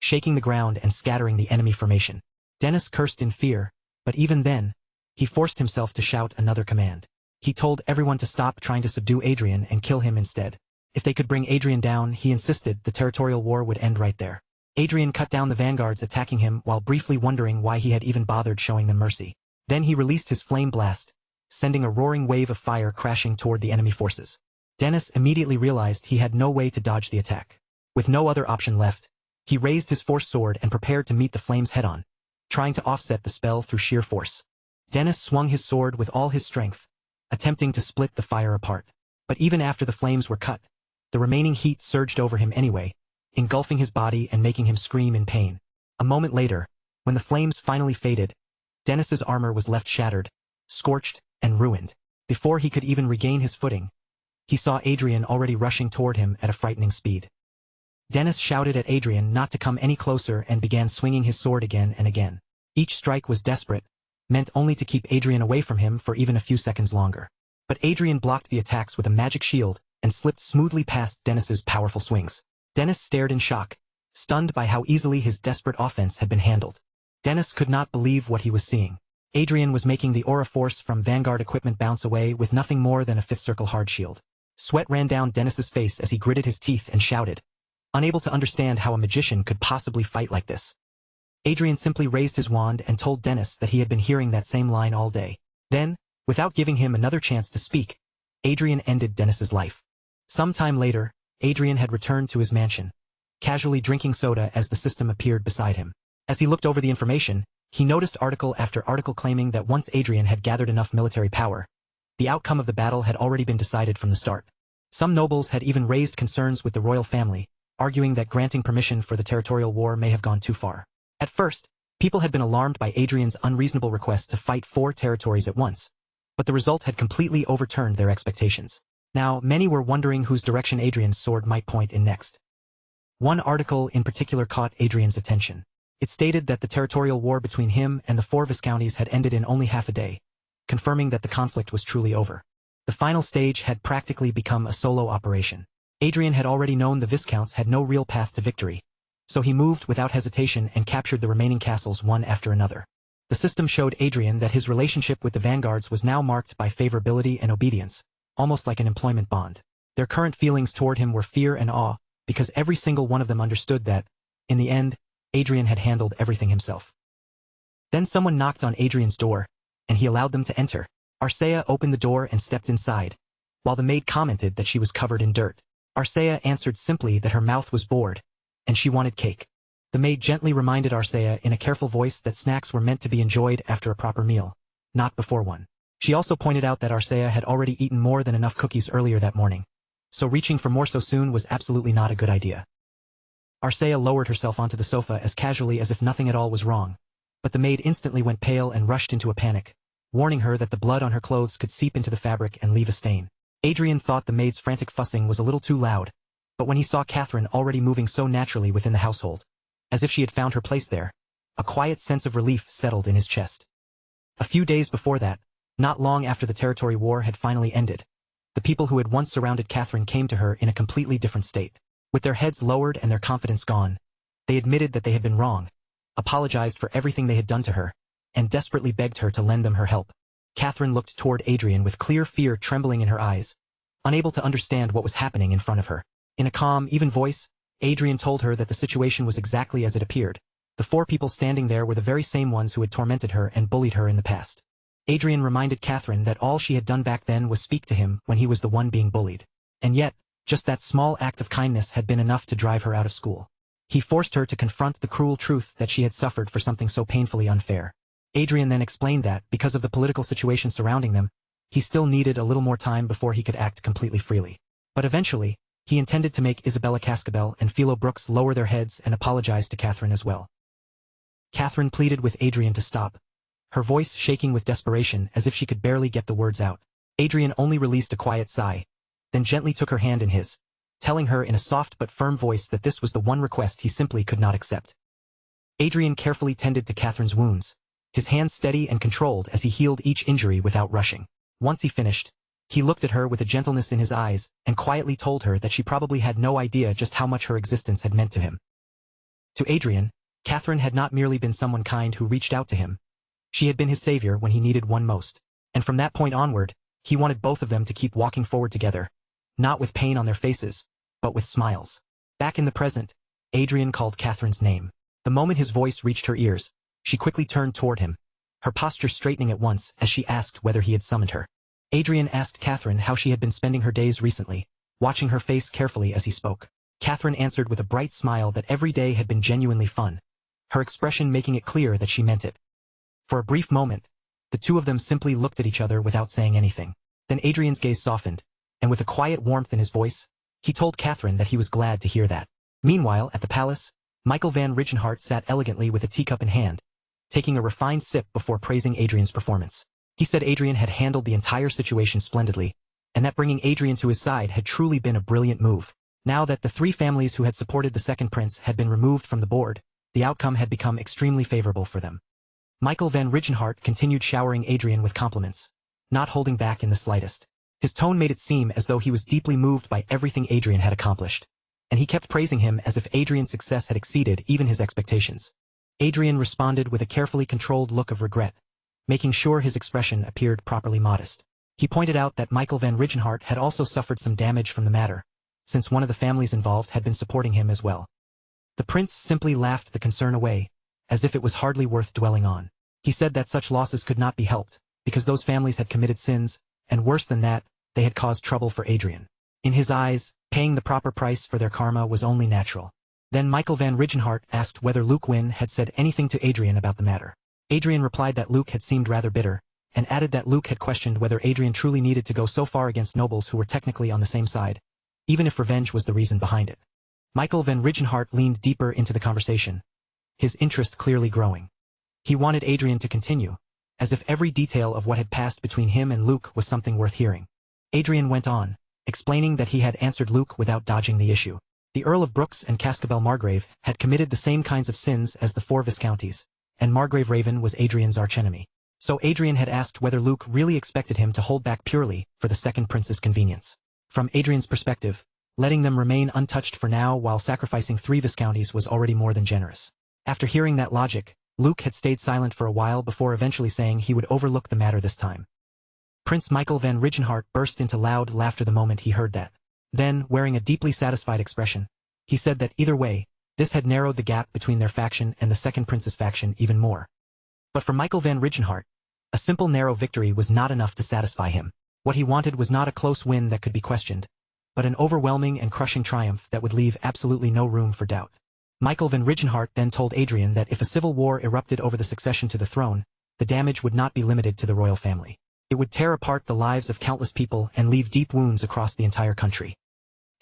shaking the ground and scattering the enemy formation. Dennis cursed in fear, but even then, he forced himself to shout another command. He told everyone to stop trying to subdue Adrian and kill him instead. If they could bring Adrian down, he insisted the territorial war would end right there. Adrian cut down the vanguards attacking him while briefly wondering why he had even bothered showing them mercy. Then he released his flame blast, sending a roaring wave of fire crashing toward the enemy forces. Dennis immediately realized he had no way to dodge the attack. With no other option left, he raised his force sword and prepared to meet the flames head-on, trying to offset the spell through sheer force. Dennis swung his sword with all his strength, attempting to split the fire apart. But even after the flames were cut, the remaining heat surged over him anyway, engulfing his body and making him scream in pain. A moment later, when the flames finally faded, Dennis's armor was left shattered, scorched, and ruined. Before he could even regain his footing, he saw Adrian already rushing toward him at a frightening speed. Dennis shouted at Adrian not to come any closer and began swinging his sword again and again. Each strike was desperate, meant only to keep Adrian away from him for even a few seconds longer. But Adrian blocked the attacks with a magic shield and slipped smoothly past Dennis's powerful swings. Dennis stared in shock, stunned by how easily his desperate offense had been handled. Dennis could not believe what he was seeing. Adrian was making the aura force from Vanguard equipment bounce away with nothing more than a fifth circle hard shield. Sweat ran down Dennis's face as he gritted his teeth and shouted, unable to understand how a magician could possibly fight like this. Adrian simply raised his wand and told Dennis that he had been hearing that same line all day. Then, without giving him another chance to speak, Adrian ended Dennis's life. Some time later, Adrian had returned to his mansion, casually drinking soda as the system appeared beside him. As he looked over the information, he noticed article after article claiming that once Adrian had gathered enough military power, the outcome of the battle had already been decided from the start. Some nobles had even raised concerns with the royal family, arguing that granting permission for the territorial war may have gone too far. At first, people had been alarmed by Adrian's unreasonable request to fight 4 territories at once, but the result had completely overturned their expectations. Now, many were wondering whose direction Adrian's sword might point in next. One article in particular caught Adrian's attention. It stated that the territorial war between him and the 4 viscounties had ended in only half a day, confirming that the conflict was truly over. The final stage had practically become a solo operation. Adrian had already known the viscounts had no real path to victory, so he moved without hesitation and captured the remaining castles one after another. The system showed Adrian that his relationship with the vanguards was now marked by favorability and obedience, almost like an employment bond. Their current feelings toward him were fear and awe, because every single one of them understood that, in the end, Adrian had handled everything himself. Then someone knocked on Adrian's door, and he allowed them to enter. Arcea opened the door and stepped inside, while the maid commented that she was covered in dirt. Arcea answered simply that her mouth was bored, and she wanted cake. The maid gently reminded Arcea in a careful voice that snacks were meant to be enjoyed after a proper meal, not before one. She also pointed out that Arcea had already eaten more than enough cookies earlier that morning, so reaching for more so soon was absolutely not a good idea. Arcea lowered herself onto the sofa as casually as if nothing at all was wrong, but the maid instantly went pale and rushed into a panic, warning her that the blood on her clothes could seep into the fabric and leave a stain. Adrian thought the maid's frantic fussing was a little too loud, but when he saw Catherine already moving so naturally within the household, as if she had found her place there, a quiet sense of relief settled in his chest. A few days before that, not long after the territory war had finally ended, the people who had once surrounded Catherine came to her in a completely different state. With their heads lowered and their confidence gone, they admitted that they had been wrong, apologized for everything they had done to her, and desperately begged her to lend them her help. Catherine looked toward Adrian with clear fear trembling in her eyes, unable to understand what was happening in front of her. In a calm, even voice, Adrian told her that the situation was exactly as it appeared. The 4 people standing there were the very same ones who had tormented her and bullied her in the past. Adrian reminded Catherine that all she had done back then was speak to him when he was the one being bullied. And yet, just that small act of kindness had been enough to drive her out of school. He forced her to confront the cruel truth that she had suffered for something so painfully unfair. Adrian then explained that, because of the political situation surrounding them, he still needed a little more time before he could act completely freely. But eventually, he intended to make Isabella Cascabel and Philo Brooks lower their heads and apologize to Catherine as well. Catherine pleaded with Adrian to stop, her voice shaking with desperation as if she could barely get the words out. Adrian only released a quiet sigh, then gently took her hand in his, telling her in a soft but firm voice that this was the one request he simply could not accept. Adrian carefully tended to Catherine's wounds, his hands steady and controlled as he healed each injury without rushing. Once he finished, he looked at her with a gentleness in his eyes and quietly told her that she probably had no idea just how much her existence had meant to him. To Adrian, Catherine had not merely been someone kind who reached out to him. She had been his savior when he needed one most. And from that point onward, he wanted both of them to keep walking forward together, not with pain on their faces, but with smiles. Back in the present, Adrian called Catherine's name. The moment his voice reached her ears, she quickly turned toward him, her posture straightening at once as she asked whether he had summoned her. Adrian asked Catherine how she had been spending her days recently, watching her face carefully as he spoke. Catherine answered with a bright smile that every day had been genuinely fun, her expression making it clear that she meant it. For a brief moment, the two of them simply looked at each other without saying anything. Then Adrian's gaze softened, and with a quiet warmth in his voice, he told Catherine that he was glad to hear that. Meanwhile, at the palace, Michael van Rigenhart sat elegantly with a teacup in hand, taking a refined sip before praising Adrian's performance. He said Adrian had handled the entire situation splendidly, and that bringing Adrian to his side had truly been a brilliant move. Now that the 3 families who had supported the second prince had been removed from the board, the outcome had become extremely favorable for them. Michael van Rigenhart continued showering Adrian with compliments, not holding back in the slightest. His tone made it seem as though he was deeply moved by everything Adrian had accomplished, and he kept praising him as if Adrian's success had exceeded even his expectations. Adrian responded with a carefully controlled look of regret, making sure his expression appeared properly modest. He pointed out that Michael van Rigenhart had also suffered some damage from the matter, since one of the families involved had been supporting him as well. The prince simply laughed the concern away, as if it was hardly worth dwelling on. He said that such losses could not be helped, because those families had committed sins, and worse than that, they had caused trouble for Adrian. In his eyes, paying the proper price for their karma was only natural. Then Michael van Rigenhart asked whether Luke Wynn had said anything to Adrian about the matter. Adrian replied that Luke had seemed rather bitter, and added that Luke had questioned whether Adrian truly needed to go so far against nobles who were technically on the same side, even if revenge was the reason behind it. Michael van Rigenhart leaned deeper into the conversation, his interest clearly growing. He wanted Adrian to continue, as if every detail of what had passed between him and Luke was something worth hearing. Adrian went on, explaining that he had answered Luke without dodging the issue. The Earl of Brooks and Cascabel Margrave had committed the same kinds of sins as the 4 Viscounties, and Margrave Raven was Adrian's archenemy. So Adrian had asked whether Luke really expected him to hold back purely for the second prince's convenience. From Adrian's perspective, letting them remain untouched for now while sacrificing 3 Viscounties was already more than generous. After hearing that logic, Luke had stayed silent for a while before eventually saying he would overlook the matter this time. Prince Michael van Rigenhart burst into loud laughter the moment he heard that. Then, wearing a deeply satisfied expression, he said that either way, this had narrowed the gap between their faction and the second prince's faction even more. But for Michael van Rigenhart, a simple narrow victory was not enough to satisfy him. What he wanted was not a close win that could be questioned, but an overwhelming and crushing triumph that would leave absolutely no room for doubt. Michael van Rigenhart then told Adrian that if a civil war erupted over the succession to the throne, the damage would not be limited to the royal family. It would tear apart the lives of countless people and leave deep wounds across the entire country.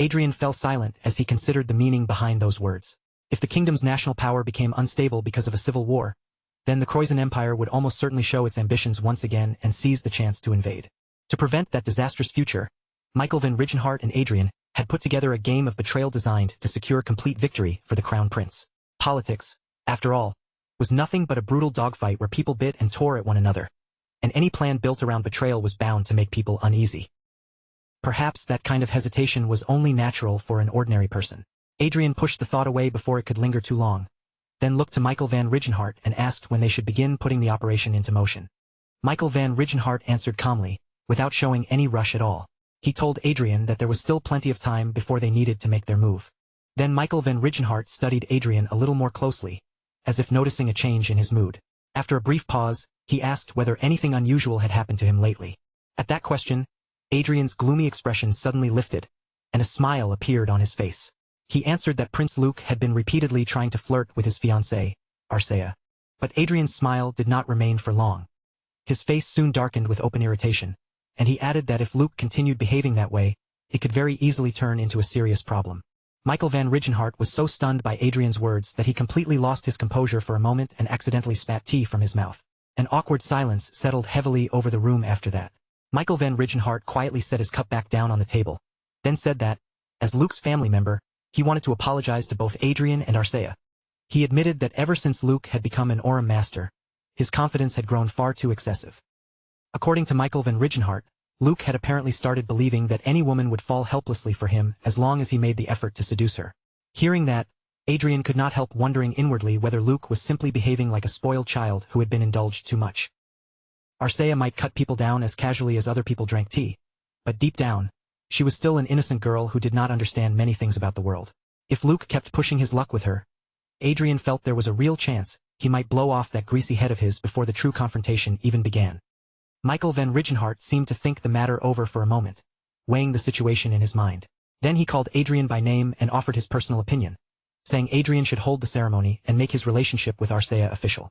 Adrian fell silent as he considered the meaning behind those words. If the kingdom's national power became unstable because of a civil war, then the Croizen Empire would almost certainly show its ambitions once again and seize the chance to invade. To prevent that disastrous future, Michael van Rigenhart and Adrian had put together a game of betrayal designed to secure complete victory for the crown prince. Politics, after all, was nothing but a brutal dogfight where people bit and tore at one another, and any plan built around betrayal was bound to make people uneasy. Perhaps that kind of hesitation was only natural for an ordinary person. Adrian pushed the thought away before it could linger too long, then looked to Michael van Rigenhart and asked when they should begin putting the operation into motion. Michael van Rigenhart answered calmly, without showing any rush at all. He told Adrian that there was still plenty of time before they needed to make their move. Then Michael van Rigenhart studied Adrian a little more closely, as if noticing a change in his mood. After a brief pause, he asked whether anything unusual had happened to him lately. At that question, Adrian's gloomy expression suddenly lifted, and a smile appeared on his face. He answered that Prince Luke had been repeatedly trying to flirt with his fiancée, Arsea. But Adrian's smile did not remain for long. His face soon darkened with open irritation, and he added that if Luke continued behaving that way, it could very easily turn into a serious problem. Michael van Rigenhart was so stunned by Adrian's words that he completely lost his composure for a moment and accidentally spat tea from his mouth. An awkward silence settled heavily over the room after that. Michael van Rigenhart quietly set his cup back down on the table, then said that, as Luke's family member, he wanted to apologize to both Adrian and Arsea. He admitted that ever since Luke had become an Aurum master, his confidence had grown far too excessive. According to Michael van Rigenhart, Luke had apparently started believing that any woman would fall helplessly for him as long as he made the effort to seduce her. Hearing that, Adrian could not help wondering inwardly whether Luke was simply behaving like a spoiled child who had been indulged too much. Arsea might cut people down as casually as other people drank tea, but deep down, she was still an innocent girl who did not understand many things about the world. If Luke kept pushing his luck with her, Adrian felt there was a real chance he might blow off that greasy head of his before the true confrontation even began. Michael van Rigenhart seemed to think the matter over for a moment, weighing the situation in his mind. Then he called Adrian by name and offered his personal opinion, saying Adrian should hold the ceremony and make his relationship with Arsea official.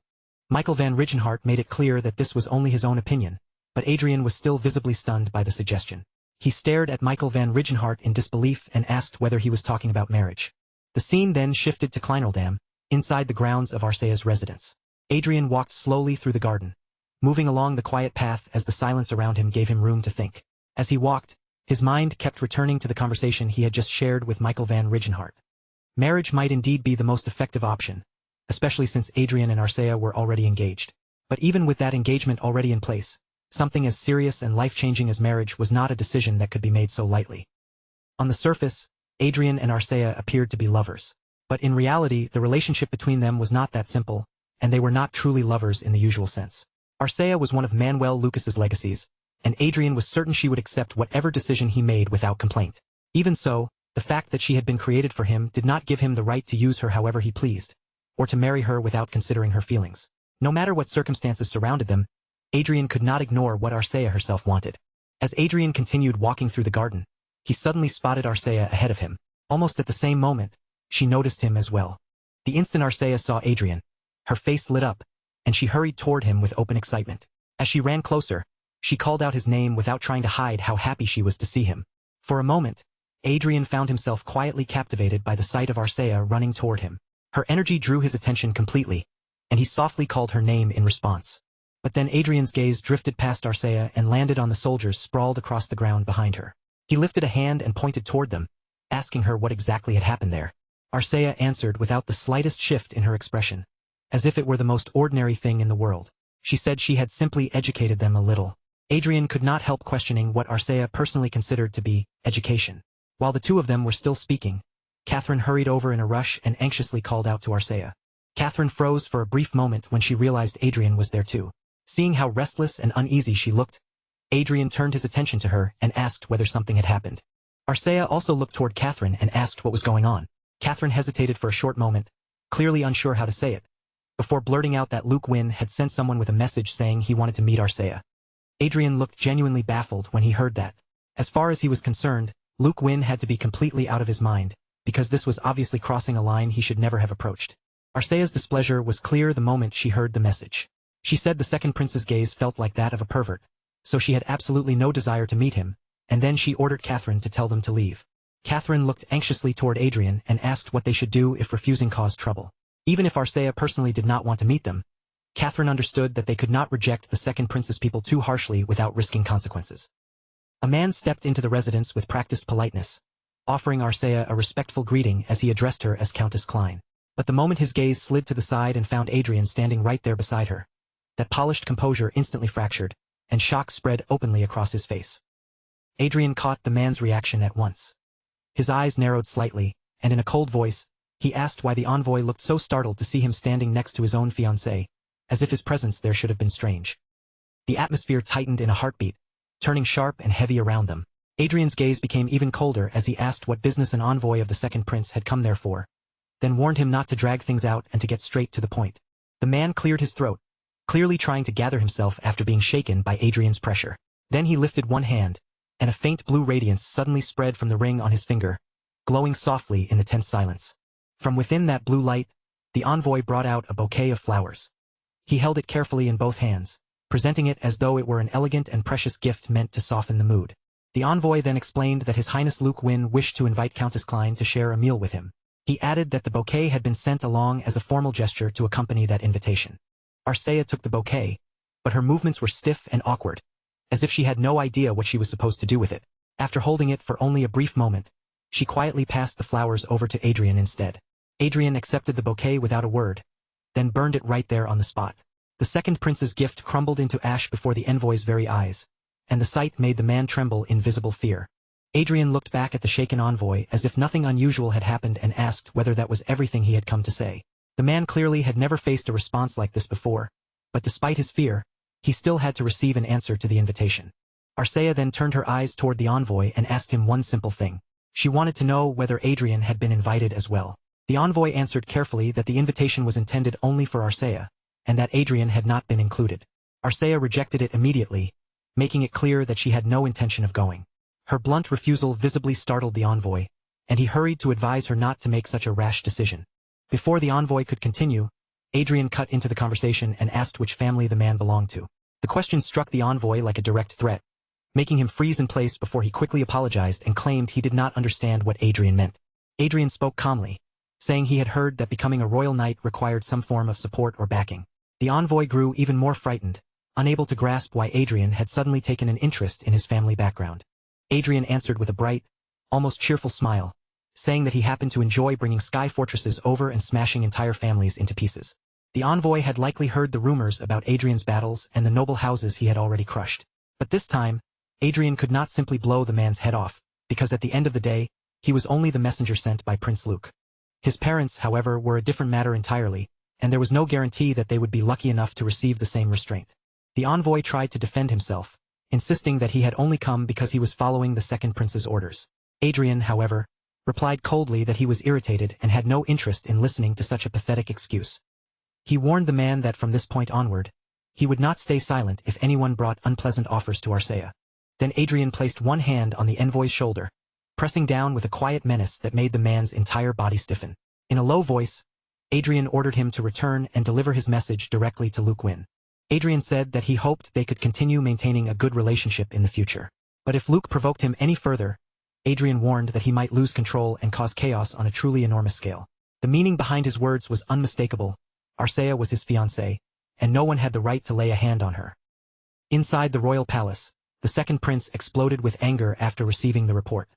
Michael van Rigenhart made it clear that this was only his own opinion, but Adrian was still visibly stunned by the suggestion. He stared at Michael van Rigenhart in disbelief and asked whether he was talking about marriage. The scene then shifted to Kleineldam, inside the grounds of Arsea's residence. Adrian walked slowly through the garden, moving along the quiet path as the silence around him gave him room to think. As he walked, his mind kept returning to the conversation he had just shared with Michael van Rigenhart. Marriage might indeed be the most effective option, especially since Adrian and Arsea were already engaged. But even with that engagement already in place, something as serious and life-changing as marriage was not a decision that could be made so lightly. On the surface, Adrian and Arcea appeared to be lovers. But in reality, the relationship between them was not that simple, and they were not truly lovers in the usual sense. Arcea was one of Manuel Lucas's legacies, and Adrian was certain she would accept whatever decision he made without complaint. Even so, the fact that she had been created for him did not give him the right to use her however he pleased, or to marry her without considering her feelings. No matter what circumstances surrounded them, Adrian could not ignore what Arcea herself wanted. As Adrian continued walking through the garden, he suddenly spotted Arcea ahead of him. Almost at the same moment, she noticed him as well. The instant Arcea saw Adrian, her face lit up, and she hurried toward him with open excitement. As she ran closer, she called out his name without trying to hide how happy she was to see him. For a moment, Adrian found himself quietly captivated by the sight of Arcea running toward him. Her energy drew his attention completely, and he softly called her name in response. But then Adrian's gaze drifted past Arcea and landed on the soldiers sprawled across the ground behind her. He lifted a hand and pointed toward them, asking her what exactly had happened there. Arcea answered without the slightest shift in her expression, as if it were the most ordinary thing in the world. She said she had simply educated them a little. Adrian could not help questioning what Arcea personally considered to be education. While the two of them were still speaking, Catherine hurried over in a rush and anxiously called out to Arcea. Catherine froze for a brief moment when she realized Adrian was there too. Seeing how restless and uneasy she looked, Adrian turned his attention to her and asked whether something had happened. Arcea also looked toward Catherine and asked what was going on. Catherine hesitated for a short moment, clearly unsure how to say it, before blurting out that Luke Wynn had sent someone with a message saying he wanted to meet Arcea. Adrian looked genuinely baffled when he heard that. As far as he was concerned, Luke Wynn had to be completely out of his mind, because this was obviously crossing a line he should never have approached. Arcea's displeasure was clear the moment she heard the message. She said the second prince's gaze felt like that of a pervert, so she had absolutely no desire to meet him, and then she ordered Catherine to tell them to leave. Catherine looked anxiously toward Adrian and asked what they should do if refusing caused trouble. Even if Arcea personally did not want to meet them, Catherine understood that they could not reject the second prince's people too harshly without risking consequences. A man stepped into the residence with practiced politeness, offering Arcea a respectful greeting as he addressed her as Countess Klein. But the moment his gaze slid to the side and found Adrian standing right there beside her, that polished composure instantly fractured, and shock spread openly across his face. Adrian caught the man's reaction at once. His eyes narrowed slightly, and in a cold voice, he asked why the envoy looked so startled to see him standing next to his own fiancée, as if his presence there should have been strange. The atmosphere tightened in a heartbeat, turning sharp and heavy around them. Adrian's gaze became even colder as he asked what business an envoy of the second prince had come there for, then warned him not to drag things out and to get straight to the point. The man cleared his throat, clearly trying to gather himself after being shaken by Adrian's pressure. Then he lifted one hand, and a faint blue radiance suddenly spread from the ring on his finger, glowing softly in the tense silence. From within that blue light, the envoy brought out a bouquet of flowers. He held it carefully in both hands, presenting it as though it were an elegant and precious gift meant to soften the mood. The envoy then explained that His Highness Luke Wynn wished to invite Countess Klein to share a meal with him. He added that the bouquet had been sent along as a formal gesture to accompany that invitation. Arcea took the bouquet, but her movements were stiff and awkward, as if she had no idea what she was supposed to do with it. After holding it for only a brief moment, she quietly passed the flowers over to Adrian instead. Adrian accepted the bouquet without a word, then burned it right there on the spot. The second prince's gift crumbled into ash before the envoy's very eyes, and the sight made the man tremble in visible fear. Adrian looked back at the shaken envoy as if nothing unusual had happened and asked whether that was everything he had come to say. The man clearly had never faced a response like this before, but despite his fear, he still had to receive an answer to the invitation. Arcea then turned her eyes toward the envoy and asked him one simple thing. She wanted to know whether Adrian had been invited as well. The envoy answered carefully that the invitation was intended only for Arcea, and that Adrian had not been included. Arcea rejected it immediately, making it clear that she had no intention of going. Her blunt refusal visibly startled the envoy, and he hurried to advise her not to make such a rash decision. Before the envoy could continue, Adrian cut into the conversation and asked which family the man belonged to. The question struck the envoy like a direct threat, making him freeze in place before he quickly apologized and claimed he did not understand what Adrian meant. Adrian spoke calmly, saying he had heard that becoming a royal knight required some form of support or backing. The envoy grew even more frightened, unable to grasp why Adrian had suddenly taken an interest in his family background. Adrian answered with a bright, almost cheerful smile, saying that he happened to enjoy bringing sky fortresses over and smashing entire families into pieces. The envoy had likely heard the rumors about Adrian's battles and the noble houses he had already crushed. But this time, Adrian could not simply blow the man's head off, because at the end of the day, he was only the messenger sent by Prince Luke. His parents, however, were a different matter entirely, and there was no guarantee that they would be lucky enough to receive the same restraint. The envoy tried to defend himself, insisting that he had only come because he was following the second prince's orders. Adrian, however, replied coldly that he was irritated and had no interest in listening to such a pathetic excuse. He warned the man that from this point onward, he would not stay silent if anyone brought unpleasant offers to Arcea. Then Adrian placed one hand on the envoy's shoulder, pressing down with a quiet menace that made the man's entire body stiffen. In a low voice, Adrian ordered him to return and deliver his message directly to Luke Wynn. Adrian said that he hoped they could continue maintaining a good relationship in the future. But if Luke provoked him any further, Adrian warned that he might lose control and cause chaos on a truly enormous scale. The meaning behind his words was unmistakable. Arcea was his fiancée, and no one had the right to lay a hand on her. Inside the royal palace, the second prince exploded with anger after receiving the report.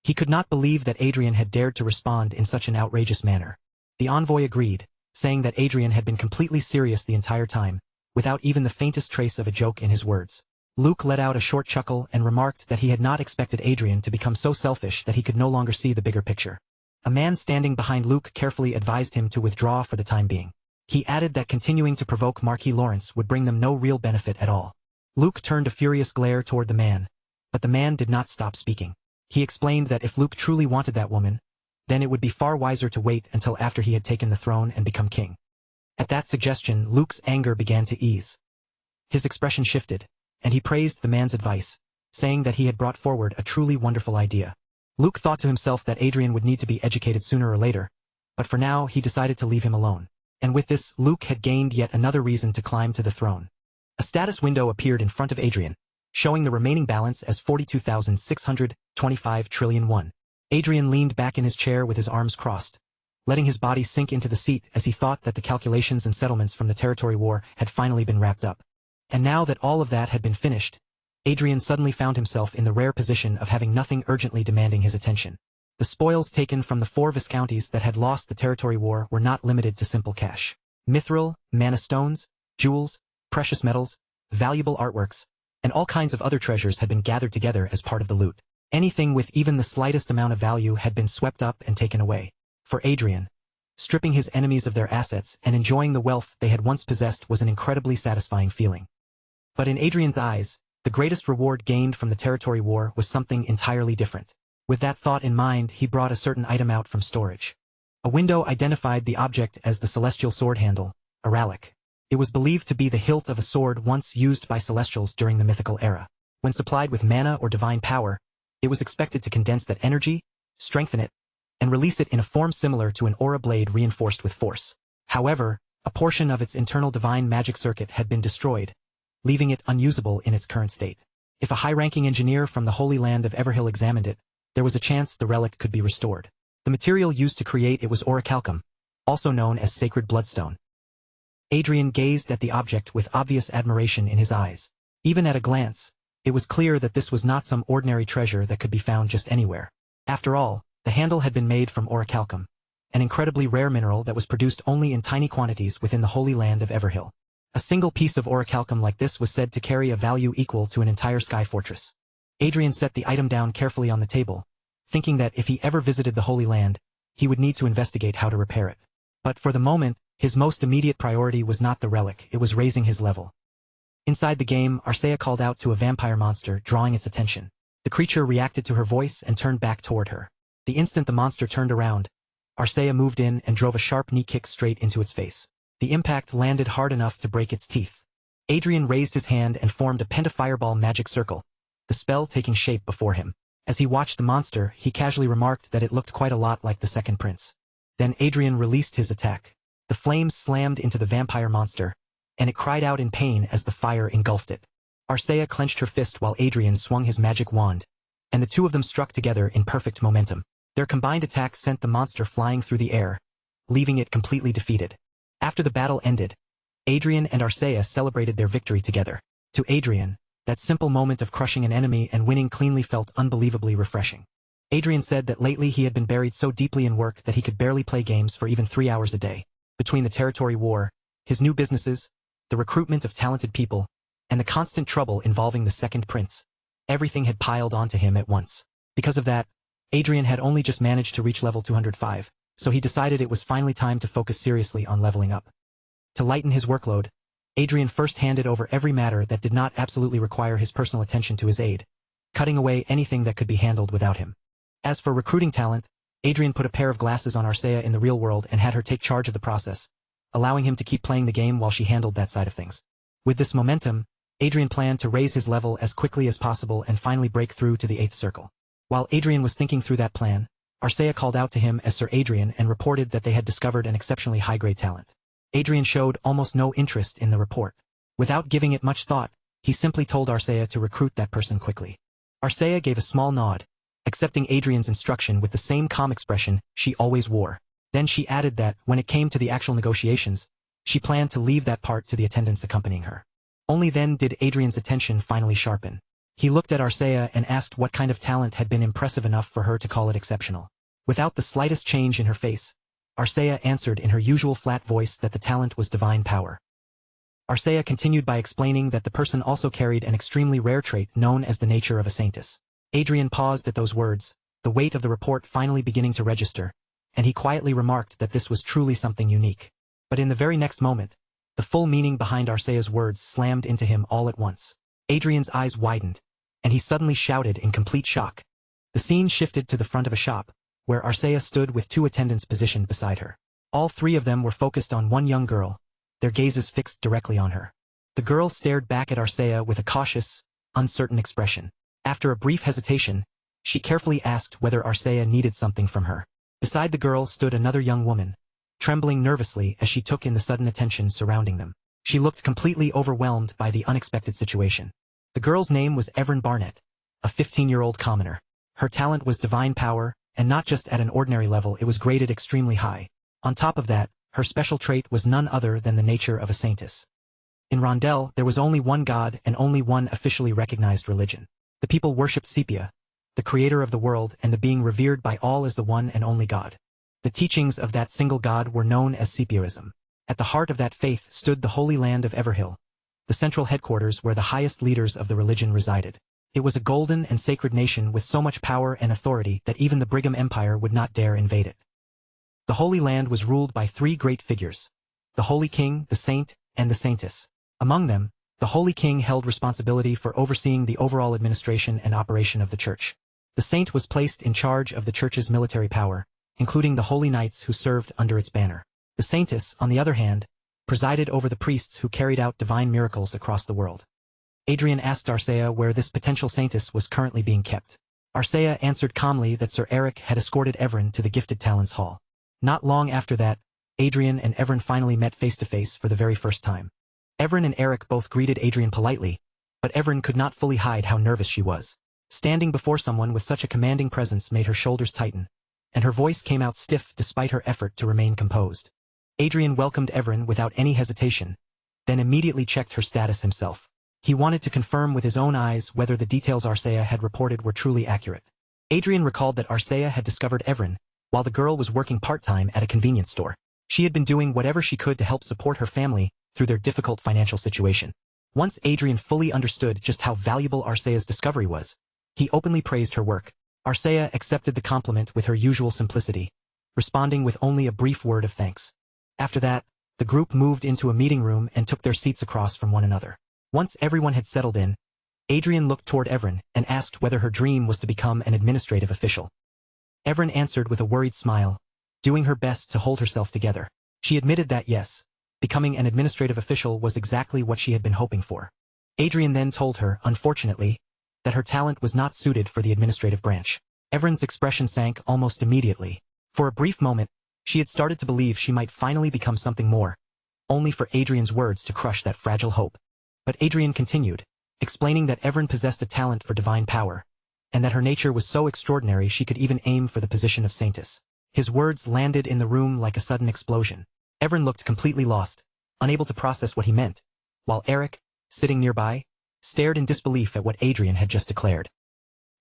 He could not believe that Adrian had dared to respond in such an outrageous manner. The envoy agreed, saying that Adrian had been completely serious the entire time, without even the faintest trace of a joke in his words. Luke let out a short chuckle and remarked that he had not expected Adrian to become so selfish that he could no longer see the bigger picture. A man standing behind Luke carefully advised him to withdraw for the time being. He added that continuing to provoke Marquis Lawrence would bring them no real benefit at all. Luke turned a furious glare toward the man, but the man did not stop speaking. He explained that if Luke truly wanted that woman, then it would be far wiser to wait until after he had taken the throne and become king. At that suggestion, Luke's anger began to ease. His expression shifted, and he praised the man's advice, saying that he had brought forward a truly wonderful idea. Luke thought to himself that Adrian would need to be educated sooner or later, but for now he decided to leave him alone. And with this, Luke had gained yet another reason to climb to the throne. A status window appeared in front of Adrian, showing the remaining balance as 42,625 trillion won. Adrian leaned back in his chair with his arms crossed, letting his body sink into the seat as he thought that the calculations and settlements from the territory war had finally been wrapped up. And now that all of that had been finished, Adrian suddenly found himself in the rare position of having nothing urgently demanding his attention. The spoils taken from the 4 viscounties that had lost the territory war were not limited to simple cash. Mithril, mana stones, jewels, precious metals, valuable artworks, and all kinds of other treasures had been gathered together as part of the loot. Anything with even the slightest amount of value had been swept up and taken away. For Adrian, stripping his enemies of their assets and enjoying the wealth they had once possessed was an incredibly satisfying feeling. But in Adrian's eyes, the greatest reward gained from the territory war was something entirely different. With that thought in mind, he brought a certain item out from storage. A window identified the object as the celestial sword handle, a relic. It was believed to be the hilt of a sword once used by celestials during the mythical era. When supplied with mana or divine power, it was expected to condense that energy, strengthen it, and release it in a form similar to an aura blade reinforced with force. However, a portion of its internal divine magic circuit had been destroyed, leaving it unusable in its current state. If a high-ranking engineer from the Holy Land of Everhill examined it, there was a chance the relic could be restored. The material used to create it was orichalcum, also known as sacred bloodstone. Adrian gazed at the object with obvious admiration in his eyes. Even at a glance, it was clear that this was not some ordinary treasure that could be found just anywhere. After all, the handle had been made from orichalcum, an incredibly rare mineral that was produced only in tiny quantities within the Holy Land of Everhill. A single piece of orichalcum like this was said to carry a value equal to an entire sky fortress. Adrian set the item down carefully on the table, thinking that if he ever visited the Holy Land, he would need to investigate how to repair it. But for the moment, his most immediate priority was not the relic, it was raising his level. Inside the game, Arcea called out to a vampire monster, drawing its attention. The creature reacted to her voice and turned back toward her. The instant the monster turned around, Arcea moved in and drove a sharp knee kick straight into its face. The impact landed hard enough to break its teeth. Adrian raised his hand and formed a pentafireball magic circle, the spell taking shape before him. As he watched the monster, he casually remarked that it looked quite a lot like the second prince. Then Adrian released his attack. The flames slammed into the vampire monster, and it cried out in pain as the fire engulfed it. Arcea clenched her fist while Adrian swung his magic wand, and the two of them struck together in perfect momentum. Their combined attack sent the monster flying through the air, leaving it completely defeated. After the battle ended, Adrian and Arcea celebrated their victory together. To Adrian, that simple moment of crushing an enemy and winning cleanly felt unbelievably refreshing. Adrian said that lately he had been buried so deeply in work that he could barely play games for even 3 hours a day. Between the territory war, His new businesses, the recruitment of talented people, and the constant trouble involving the second prince. Everything had piled onto him at once. Because of that, Adrian had only just managed to reach level 205, so he decided it was finally time to focus seriously on leveling up. To lighten his workload, Adrian first handed over every matter that did not absolutely require his personal attention to his aide, cutting away anything that could be handled without him. As for recruiting talent, Adrian put a pair of glasses on Arcea in the real world and had her take charge of the process, allowing him to keep playing the game while she handled that side of things. With this momentum, Adrian planned to raise his level as quickly as possible and finally break through to the 8th circle. While Adrian was thinking through that plan, Arcea called out to him as Sir Adrian and reported that they had discovered an exceptionally high-grade talent. Adrian showed almost no interest in the report. Without giving it much thought, he simply told Arcea to recruit that person quickly. Arcea gave a small nod, accepting Adrian's instruction with the same calm expression she always wore. Then she added that, when it came to the actual negotiations, she planned to leave that part to the attendants accompanying her. Only then did Adrian's attention finally sharpen. He looked at Arcea and asked what kind of talent had been impressive enough for her to call it exceptional. Without the slightest change in her face, Arcea answered in her usual flat voice that the talent was divine power. Arcea continued by explaining that the person also carried an extremely rare trait known as the nature of a saintess. Adrian paused at those words, the weight of the report finally beginning to register, and he quietly remarked that this was truly something unique. But in the very next moment, the full meaning behind Arcea's words slammed into him all at once. Adrian's eyes widened, and he suddenly shouted in complete shock. The scene shifted to the front of a shop, where Arcea stood with 2 attendants positioned beside her. All 3 of them were focused on one young girl, their gazes fixed directly on her. The girl stared back at Arcea with a cautious, uncertain expression. After a brief hesitation, she carefully asked whether Arcea needed something from her. Beside the girl stood another young woman, trembling nervously as she took in the sudden attention surrounding them. She looked completely overwhelmed by the unexpected situation. The girl's name was Evren Barnett, a 15-year-old commoner. Her talent was divine power, and not just at an ordinary level, it was graded extremely high. On top of that, her special trait was none other than the nature of a saintess. In Rondel, there was only one god and only one officially recognized religion. The people worshipped Sepia, the creator of the world and the being revered by all as the one and only God. The teachings of that single god were known as Sepiaism. At the heart of that faith stood the holy land of Everhill, the central headquarters where the highest leaders of the religion resided. It was a golden and sacred nation with so much power and authority that even the Brigham Empire would not dare invade it. The Holy Land was ruled by 3 great figures: the Holy King, the Saint, and the Saintess. Among them, the Holy King held responsibility for overseeing the overall administration and operation of the Church. The Saint was placed in charge of the Church's military power, including the Holy Knights who served under its banner. The Saintess, on the other hand, presided over the priests who carried out divine miracles across the world. Adrian asked Arcea where this potential Saintess was currently being kept. Arcea answered calmly that Sir Eric had escorted Evren to the Gifted Talents Hall. Not long after that, Adrian and Evren finally met face-to-face for the very first time. Evren and Eric both greeted Adrian politely, but Evren could not fully hide how nervous she was. Standing before someone with such a commanding presence made her shoulders tighten, and her voice came out stiff despite her effort to remain composed. Adrian welcomed Evren without any hesitation, then immediately checked her status himself. He wanted to confirm with his own eyes whether the details Arcea had reported were truly accurate. Adrian recalled that Arcea had discovered Evren, while the girl was working part-time at a convenience store. She had been doing whatever she could to help support her family through their difficult financial situation. Once Adrian fully understood just how valuable Arcea's discovery was, he openly praised her work. Arcea accepted the compliment with her usual simplicity, responding with only a brief word of thanks. After that, the group moved into a meeting room and took their seats across from one another. Once everyone had settled in, Adrian looked toward Evren and asked whether her dream was to become an administrative official. Evren answered with a worried smile, doing her best to hold herself together. She admitted that yes, becoming an administrative official was exactly what she had been hoping for. Adrian then told her, unfortunately, that her talent was not suited for the administrative branch. Evren's expression sank almost immediately. For a brief moment, she had started to believe she might finally become something more, only for Adrian's words to crush that fragile hope. But Adrian continued, explaining that Evren possessed a talent for divine power, and that her nature was so extraordinary she could even aim for the position of Saintess. His words landed in the room like a sudden explosion. Evren looked completely lost, unable to process what he meant, while Eric, sitting nearby, stared in disbelief at what Adrian had just declared.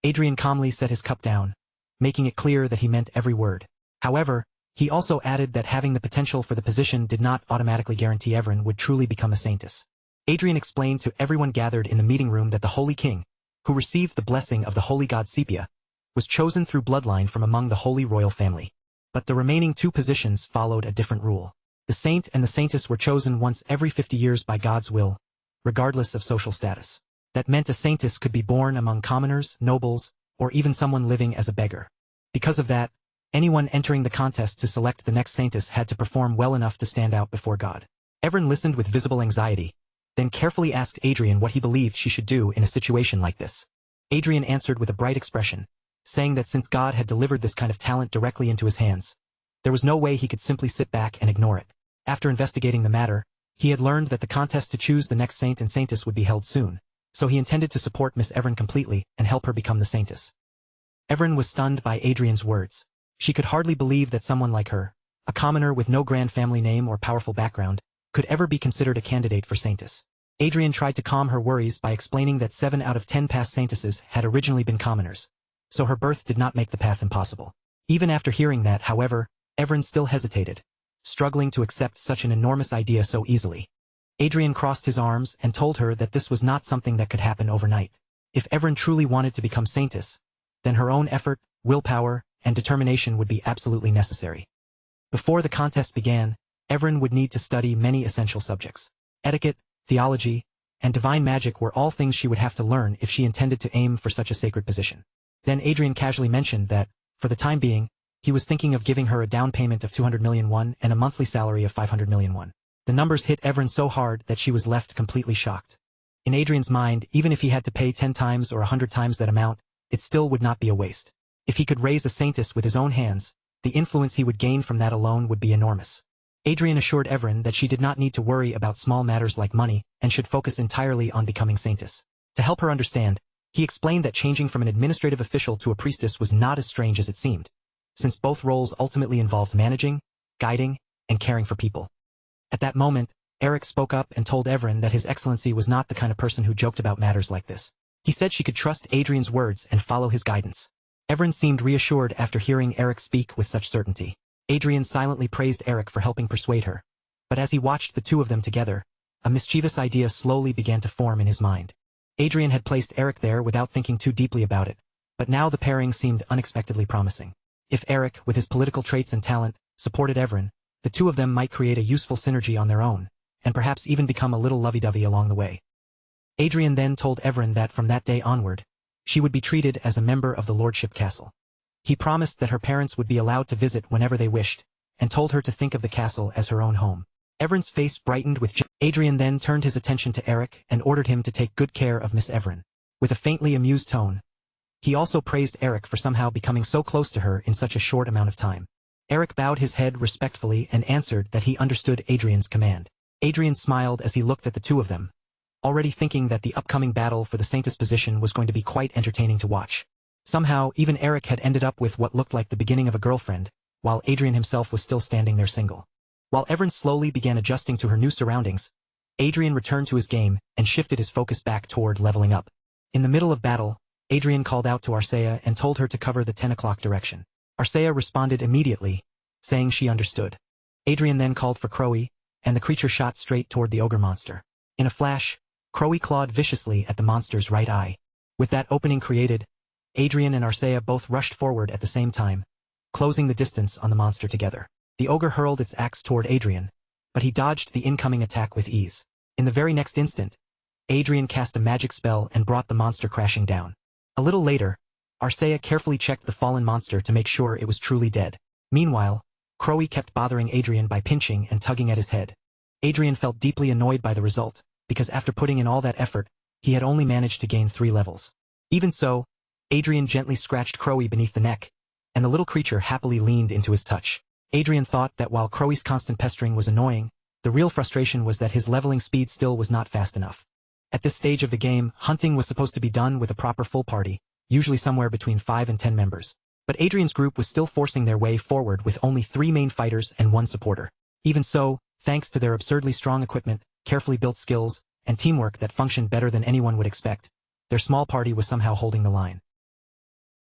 Adrian calmly set his cup down, making it clear that he meant every word. However, He also added that having the potential for the position did not automatically guarantee Evren would truly become a saintess. Adrian explained to everyone gathered in the meeting room that the Holy King, who received the blessing of the holy god Sepia, was chosen through bloodline from among the holy royal family. But the remaining 2 positions followed a different rule. The saint and the saintess were chosen once every 50 years by God's will, regardless of social status. That meant a saintess could be born among commoners, nobles, or even someone living as a beggar. Because of that, anyone entering the contest to select the next saintess had to perform well enough to stand out before God. Evren listened with visible anxiety, then carefully asked Adrian what he believed she should do in a situation like this. Adrian answered with a bright expression, saying that since God had delivered this kind of talent directly into his hands, there was no way he could simply sit back and ignore it. After investigating the matter, he had learned that the contest to choose the next saint and saintess would be held soon, so he intended to support Miss Evren completely and help her become the saintess. Evren was stunned by Adrian's words. She could hardly believe that someone like her, a commoner with no grand family name or powerful background, could ever be considered a candidate for saintess. Adrian tried to calm her worries by explaining that 7 out of 10 past saintesses had originally been commoners, so her birth did not make the path impossible. Even after hearing that, however, Evren still hesitated, struggling to accept such an enormous idea so easily. Adrian crossed his arms and told her that this was not something that could happen overnight. If Evren truly wanted to become saintess, then her own effort, willpower, and determination would be absolutely necessary. Before the contest began, Evren would need to study many essential subjects. Etiquette, theology, and divine magic were all things she would have to learn if she intended to aim for such a sacred position. Then Adrian casually mentioned that, for the time being, he was thinking of giving her a down payment of 200 million won and a monthly salary of 500 million won. The numbers hit Evren so hard that she was left completely shocked. In Adrian's mind, even if he had to pay 10 times or 100 times that amount, it still would not be a waste. If he could raise a saintess with his own hands, the influence he would gain from that alone would be enormous. Adrian assured Evren that she did not need to worry about small matters like money and should focus entirely on becoming saintess. To help her understand, he explained that changing from an administrative official to a priestess was not as strange as it seemed, since both roles ultimately involved managing, guiding, and caring for people. At that moment, Eric spoke up and told Evren that His Excellency was not the kind of person who joked about matters like this. He said she could trust Adrian's words and follow his guidance. Evren seemed reassured after hearing Eric speak with such certainty. Adrian silently praised Eric for helping persuade her, but as he watched the 2 of them together, a mischievous idea slowly began to form in his mind. Adrian had placed Eric there without thinking too deeply about it, but now the pairing seemed unexpectedly promising. If Eric, with his political traits and talent, supported Evren, the 2 of them might create a useful synergy on their own, and perhaps even become a little lovey-dovey along the way. Adrian then told Evren that from that day onward, she would be treated as a member of the Lordship Castle. He promised that her parents would be allowed to visit whenever they wished, and told her to think of the castle as her own home. Evren's face brightened with joy. Adrian then turned his attention to Eric and ordered him to take good care of Miss Evren. With a faintly amused tone, he also praised Eric for somehow becoming so close to her in such a short amount of time. Eric bowed his head respectfully and answered that he understood Adrian's command. Adrian smiled as he looked at the 2 of them, already thinking that the upcoming battle for the saintess position was going to be quite entertaining to watch. Somehow, even Eric had ended up with what looked like the beginning of a girlfriend, while Adrian himself was still standing there single. While Evren slowly began adjusting to her new surroundings, Adrian returned to his game and shifted his focus back toward leveling up. In the middle of battle, Adrian called out to Arcea and told her to cover the 10 o'clock direction. Arcea responded immediately, saying she understood. Adrian then called for Crowy, and the creature shot straight toward the ogre monster. In a flash, Crowy clawed viciously at the monster's right eye. With that opening created, Adrian and Arcea both rushed forward at the same time, closing the distance on the monster together. The ogre hurled its axe toward Adrian, but he dodged the incoming attack with ease. In the very next instant, Adrian cast a magic spell and brought the monster crashing down. A little later, Arcea carefully checked the fallen monster to make sure it was truly dead. Meanwhile, Crowy kept bothering Adrian by pinching and tugging at his head. Adrian felt deeply annoyed by the result, because after putting in all that effort, he had only managed to gain 3 levels. Even so, Adrian gently scratched Crowy beneath the neck, and the little creature happily leaned into his touch. Adrian thought that while Crowy's constant pestering was annoying, the real frustration was that his leveling speed still was not fast enough. At this stage of the game, hunting was supposed to be done with a proper full party, usually somewhere between 5 and 10 members. But Adrian's group was still forcing their way forward with only 3 main fighters and 1 supporter. Even so, thanks to their absurdly strong equipment, carefully built skills, and teamwork that functioned better than anyone would expect, their small party was somehow holding the line.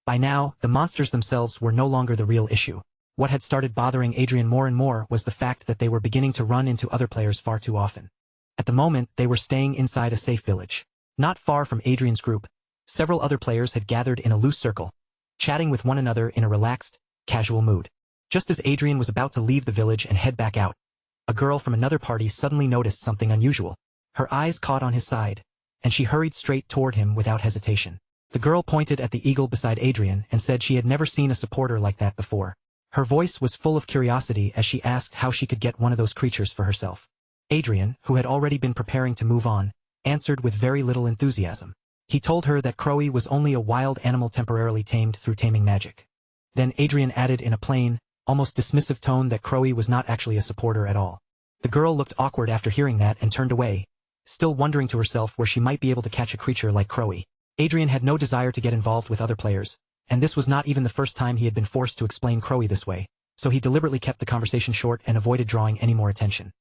By now, the monsters themselves were no longer the real issue. What had started bothering Adrian more and more was the fact that they were beginning to run into other players far too often. At the moment, they were staying inside a safe village. Not far from Adrian's group, several other players had gathered in a loose circle, chatting with one another in a relaxed, casual mood. Just as Adrian was about to leave the village and head back out, a girl from another party suddenly noticed something unusual. Her eyes caught on his side, and she hurried straight toward him without hesitation. The girl pointed at the eagle beside Adrian and said she had never seen a supporter like that before. Her voice was full of curiosity as she asked how she could get one of those creatures for herself. Adrian, who had already been preparing to move on, answered with very little enthusiasm. He told her that Crowy was only a wild animal temporarily tamed through taming magic. Then Adrian added in a plain, almost dismissive tone that Crowy was not actually a supporter at all. The girl looked awkward after hearing that and turned away, still wondering to herself where she might be able to catch a creature like Crowy. Adrian had no desire to get involved with other players, and this was not even the first time he had been forced to explain Crowy this way, so he deliberately kept the conversation short and avoided drawing any more attention.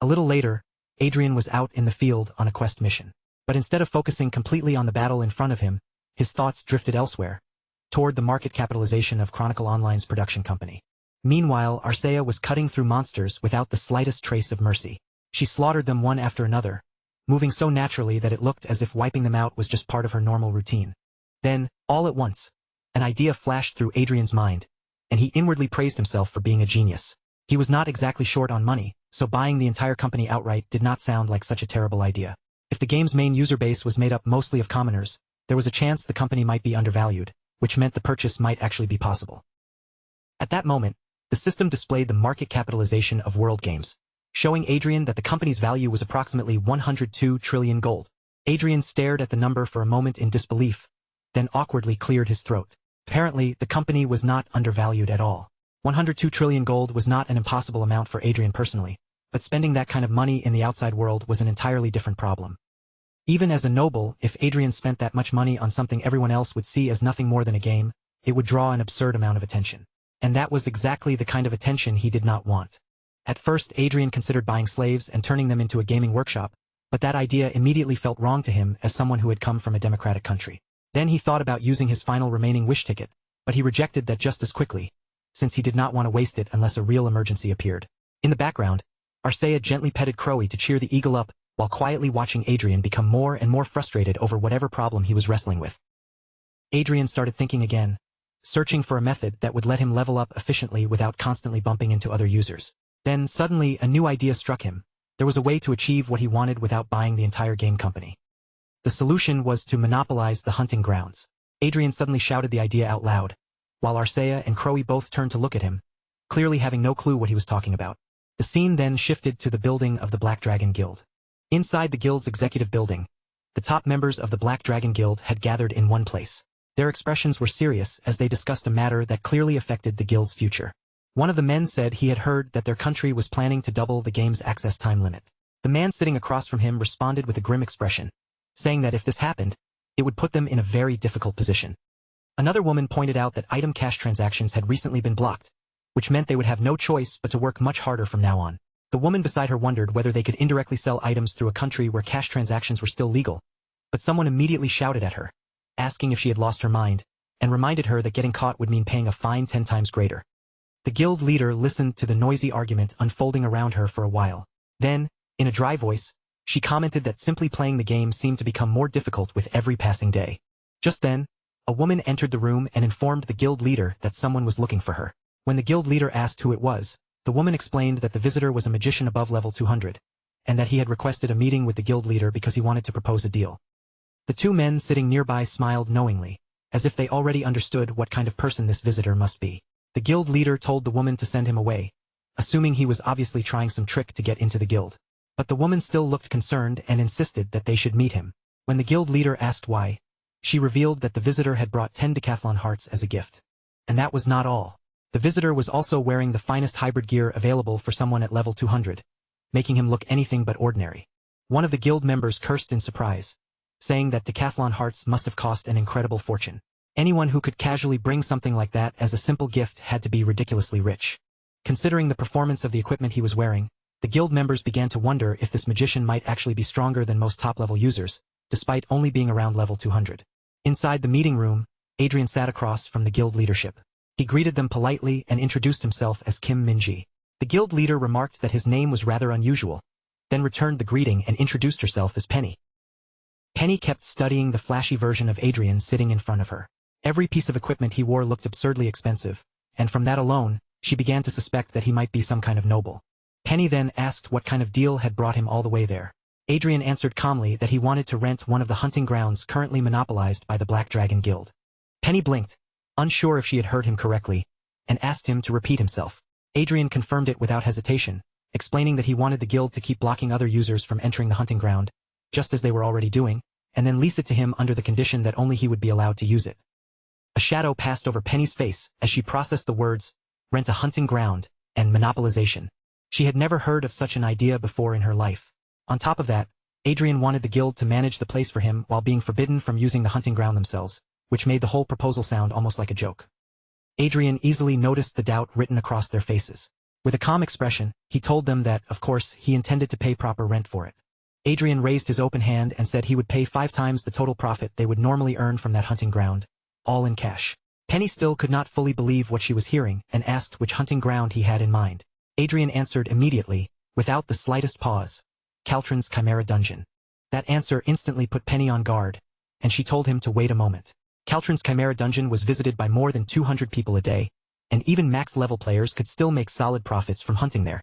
A little later, Adrian was out in the field on a quest mission. But instead of focusing completely on the battle in front of him, his thoughts drifted elsewhere, toward the market capitalization of Chronicle Online's production company. Meanwhile, Arcea was cutting through monsters without the slightest trace of mercy. She slaughtered them one after another, moving so naturally that it looked as if wiping them out was just part of her normal routine. Then, all at once, an idea flashed through Adrian's mind, and he inwardly praised himself for being a genius. He was not exactly short on money, so buying the entire company outright did not sound like such a terrible idea. If the game's main user base was made up mostly of commoners, there was a chance the company might be undervalued, which meant the purchase might actually be possible. At that moment, the system displayed the market capitalization of World Games, showing Adrian that the company's value was approximately 102 trillion gold. Adrian stared at the number for a moment in disbelief, then awkwardly cleared his throat. Apparently, the company was not undervalued at all. 102 trillion gold was not an impossible amount for Adrian personally, but spending that kind of money in the outside world was an entirely different problem. Even as a noble, if Adrian spent that much money on something everyone else would see as nothing more than a game, it would draw an absurd amount of attention. And that was exactly the kind of attention he did not want. At first, Adrian considered buying slaves and turning them into a gaming workshop, but that idea immediately felt wrong to him as someone who had come from a democratic country. Then he thought about using his final remaining wish ticket, but he rejected that just as quickly, since he did not want to waste it unless a real emergency appeared. In the background, Arcea gently petted Crowy to cheer the eagle up, while quietly watching Adrian become more and more frustrated over whatever problem he was wrestling with. Adrian started thinking again, searching for a method that would let him level up efficiently without constantly bumping into other users. Then, suddenly, a new idea struck him. There was a way to achieve what he wanted without buying the entire game company. The solution was to monopolize the hunting grounds. Adrian suddenly shouted the idea out loud, while Arcea and Crowy both turned to look at him, clearly having no clue what he was talking about. The scene then shifted to the building of the Black Dragon Guild. Inside the guild's executive building, the top members of the Black Dragon Guild had gathered in one place. Their expressions were serious as they discussed a matter that clearly affected the guild's future. One of the men said he had heard that their country was planning to double the game's access time limit. The man sitting across from him responded with a grim expression, saying that if this happened, it would put them in a very difficult position. Another woman pointed out that item cash transactions had recently been blocked, which meant they would have no choice but to work much harder from now on. The woman beside her wondered whether they could indirectly sell items through a country where cash transactions were still legal, but someone immediately shouted at her, asking if she had lost her mind, and reminded her that getting caught would mean paying a fine 10 times greater. The guild leader listened to the noisy argument unfolding around her for a while. Then, in a dry voice, she commented that simply playing the game seemed to become more difficult with every passing day. Just then, a woman entered the room and informed the guild leader that someone was looking for her. When the guild leader asked who it was, the woman explained that the visitor was a magician above level 200, and that he had requested a meeting with the guild leader because he wanted to propose a deal. The two men sitting nearby smiled knowingly, as if they already understood what kind of person this visitor must be. The guild leader told the woman to send him away, assuming he was obviously trying some trick to get into the guild. But the woman still looked concerned and insisted that they should meet him. When the guild leader asked why, she revealed that the visitor had brought 10 decathlon hearts as a gift. And that was not all. The visitor was also wearing the finest hybrid gear available for someone at level 200, making him look anything but ordinary. One of the guild members cursed in surprise, saying that decathlon hearts must have cost an incredible fortune. Anyone who could casually bring something like that as a simple gift had to be ridiculously rich. Considering the performance of the equipment he was wearing, the guild members began to wonder if this magician might actually be stronger than most top-level users, despite only being around level 200. Inside the meeting room, Adrian sat across from the guild leadership. He greeted them politely and introduced himself as Kim Minji. The guild leader remarked that his name was rather unusual, then returned the greeting and introduced herself as Penny. Penny kept studying the flashy version of Adrian sitting in front of her. Every piece of equipment he wore looked absurdly expensive, and from that alone, she began to suspect that he might be some kind of noble. Penny then asked what kind of deal had brought him all the way there. Adrian answered calmly that he wanted to rent one of the hunting grounds currently monopolized by the Black Dragon Guild. Penny blinked, unsure if she had heard him correctly, and asked him to repeat himself. Adrian confirmed it without hesitation, explaining that he wanted the guild to keep blocking other users from entering the hunting ground, just as they were already doing, and then lease it to him under the condition that only he would be allowed to use it. A shadow passed over Penny's face as she processed the words, rent a hunting ground, and monopolization. She had never heard of such an idea before in her life. On top of that, Adrian wanted the guild to manage the place for him while being forbidden from using the hunting ground themselves, which made the whole proposal sound almost like a joke. Adrian easily noticed the doubt written across their faces. With a calm expression, he told them that, of course, he intended to pay proper rent for it. Adrian raised his open hand and said he would pay 5 times the total profit they would normally earn from that hunting ground, all in cash. Penny still could not fully believe what she was hearing and asked which hunting ground he had in mind. Adrian answered immediately, without the slightest pause, Caltron's Chimera Dungeon. That answer instantly put Penny on guard, and she told him to wait a moment. Caltron's Chimera Dungeon was visited by more than 200 people a day, and even max-level players could still make solid profits from hunting there.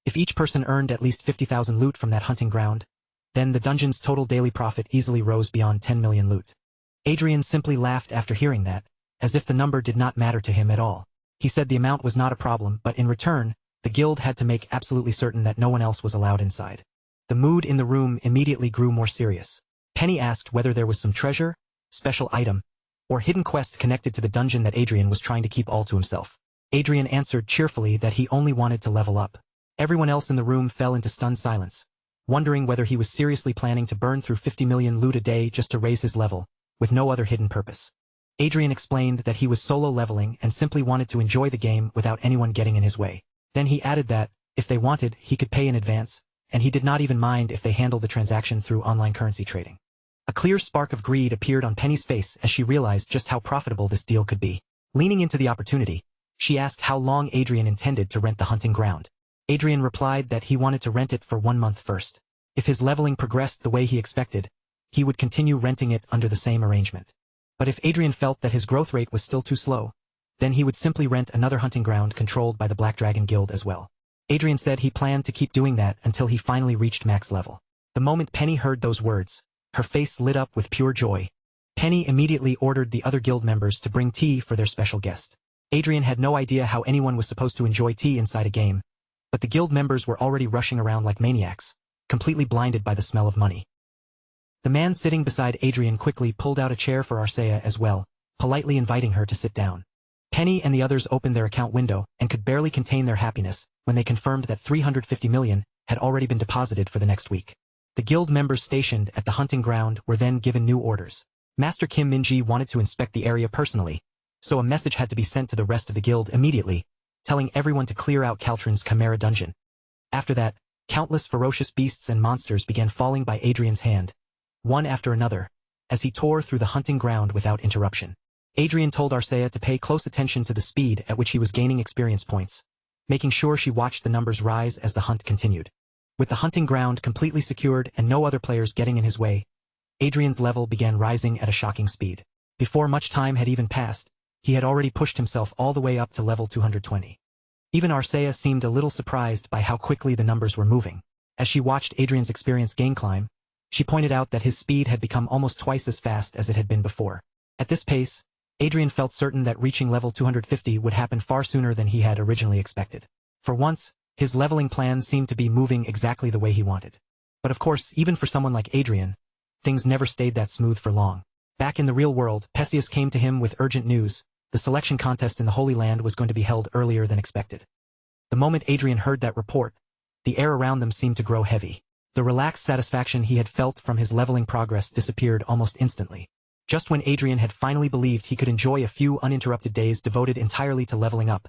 If each person earned at least 50,000 loot from that hunting ground, then the dungeon's total daily profit easily rose beyond 10 million loot. Adrian simply laughed after hearing that, as if the number did not matter to him at all. He said the amount was not a problem, but in return, the guild had to make absolutely certain that no one else was allowed inside. The mood in the room immediately grew more serious. Penny asked whether there was some treasure, special item, or hidden quest connected to the dungeon that Adrian was trying to keep all to himself. Adrian answered cheerfully that he only wanted to level up. Everyone else in the room fell into stunned silence, wondering whether he was seriously planning to burn through 50 million loot a day just to raise his level, with no other hidden purpose. Adrian explained that he was solo leveling and simply wanted to enjoy the game without anyone getting in his way. Then he added that, if they wanted, he could pay in advance, and he did not even mind if they handled the transaction through online currency trading. A clear spark of greed appeared on Penny's face as she realized just how profitable this deal could be. Leaning into the opportunity, she asked how long Adrian intended to rent the hunting ground. Adrian replied that he wanted to rent it for 1 month first. If his leveling progressed the way he expected, he would continue renting it under the same arrangement. But if Adrian felt that his growth rate was still too slow, then he would simply rent another hunting ground controlled by the Black Dragon Guild as well. Adrian said he planned to keep doing that until he finally reached max level. The moment Penny heard those words, her face lit up with pure joy. Penny immediately ordered the other guild members to bring tea for their special guest. Adrian had no idea how anyone was supposed to enjoy tea inside a game, but the guild members were already rushing around like maniacs, completely blinded by the smell of money. The man sitting beside Adrian quickly pulled out a chair for Arcea as well, politely inviting her to sit down. Penny and the others opened their account window and could barely contain their happiness when they confirmed that 350 million had already been deposited for the next week. The guild members stationed at the hunting ground were then given new orders. Master Kim Minji wanted to inspect the area personally, so a message had to be sent to the rest of the guild immediately, telling everyone to clear out Caltron's Chimera Dungeon. After that, countless ferocious beasts and monsters began falling by Adrian's hand, one after another, as he tore through the hunting ground without interruption. Adrian told Arcea to pay close attention to the speed at which he was gaining experience points, making sure she watched the numbers rise as the hunt continued. With the hunting ground completely secured and no other players getting in his way, Adrian's level began rising at a shocking speed. Before much time had even passed, he had already pushed himself all the way up to level 220. Even Arcea seemed a little surprised by how quickly the numbers were moving. As she watched Adrian's experience gain climb, she pointed out that his speed had become almost twice as fast as it had been before. At this pace, Adrian felt certain that reaching level 250 would happen far sooner than he had originally expected. For once, his leveling plan seemed to be moving exactly the way he wanted. But of course, even for someone like Adrian, things never stayed that smooth for long. Back in the real world, Perseus came to him with urgent news. The selection contest in the Holy Land was going to be held earlier than expected. The moment Adrian heard that report, the air around them seemed to grow heavy. The relaxed satisfaction he had felt from his leveling progress disappeared almost instantly. Just when Adrian had finally believed he could enjoy a few uninterrupted days devoted entirely to leveling up,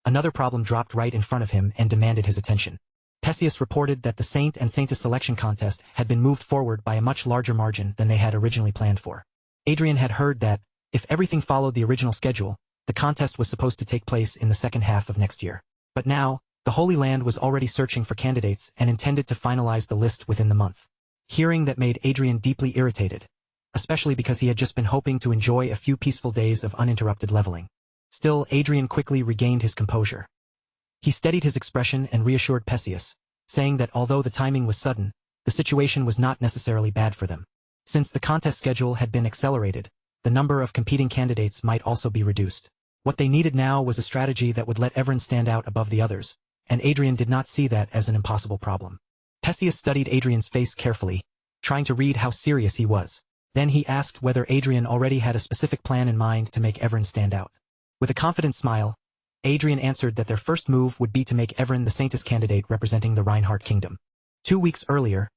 another problem dropped right in front of him and demanded his attention. Perseus reported that the Saint and Saintess selection contest had been moved forward by a much larger margin than they had originally planned for. Adrian had heard that, if everything followed the original schedule, The contest was supposed to take place in the second half of next year. But now, the Holy Land was already searching for candidates and intended to finalize the list within the month. Hearing that made Adrian deeply irritated, especially because he had just been hoping to enjoy a few peaceful days of uninterrupted leveling. Still, Adrian quickly regained his composure. He steadied his expression and reassured Perseus, saying that although the timing was sudden, the situation was not necessarily bad for them. Since the contest schedule had been accelerated, the number of competing candidates might also be reduced. What they needed now was a strategy that would let everyone stand out above the others, and Adrian did not see that as an impossible problem. Perseus studied Adrian's face carefully, trying to read how serious he was. Then he asked whether Adrian already had a specific plan in mind to make everyone stand out. With a confident smile, Adrian answered that their first move would be to make everyone the Saintess candidate representing the Reinhardt Kingdom. 2 weeks earlier,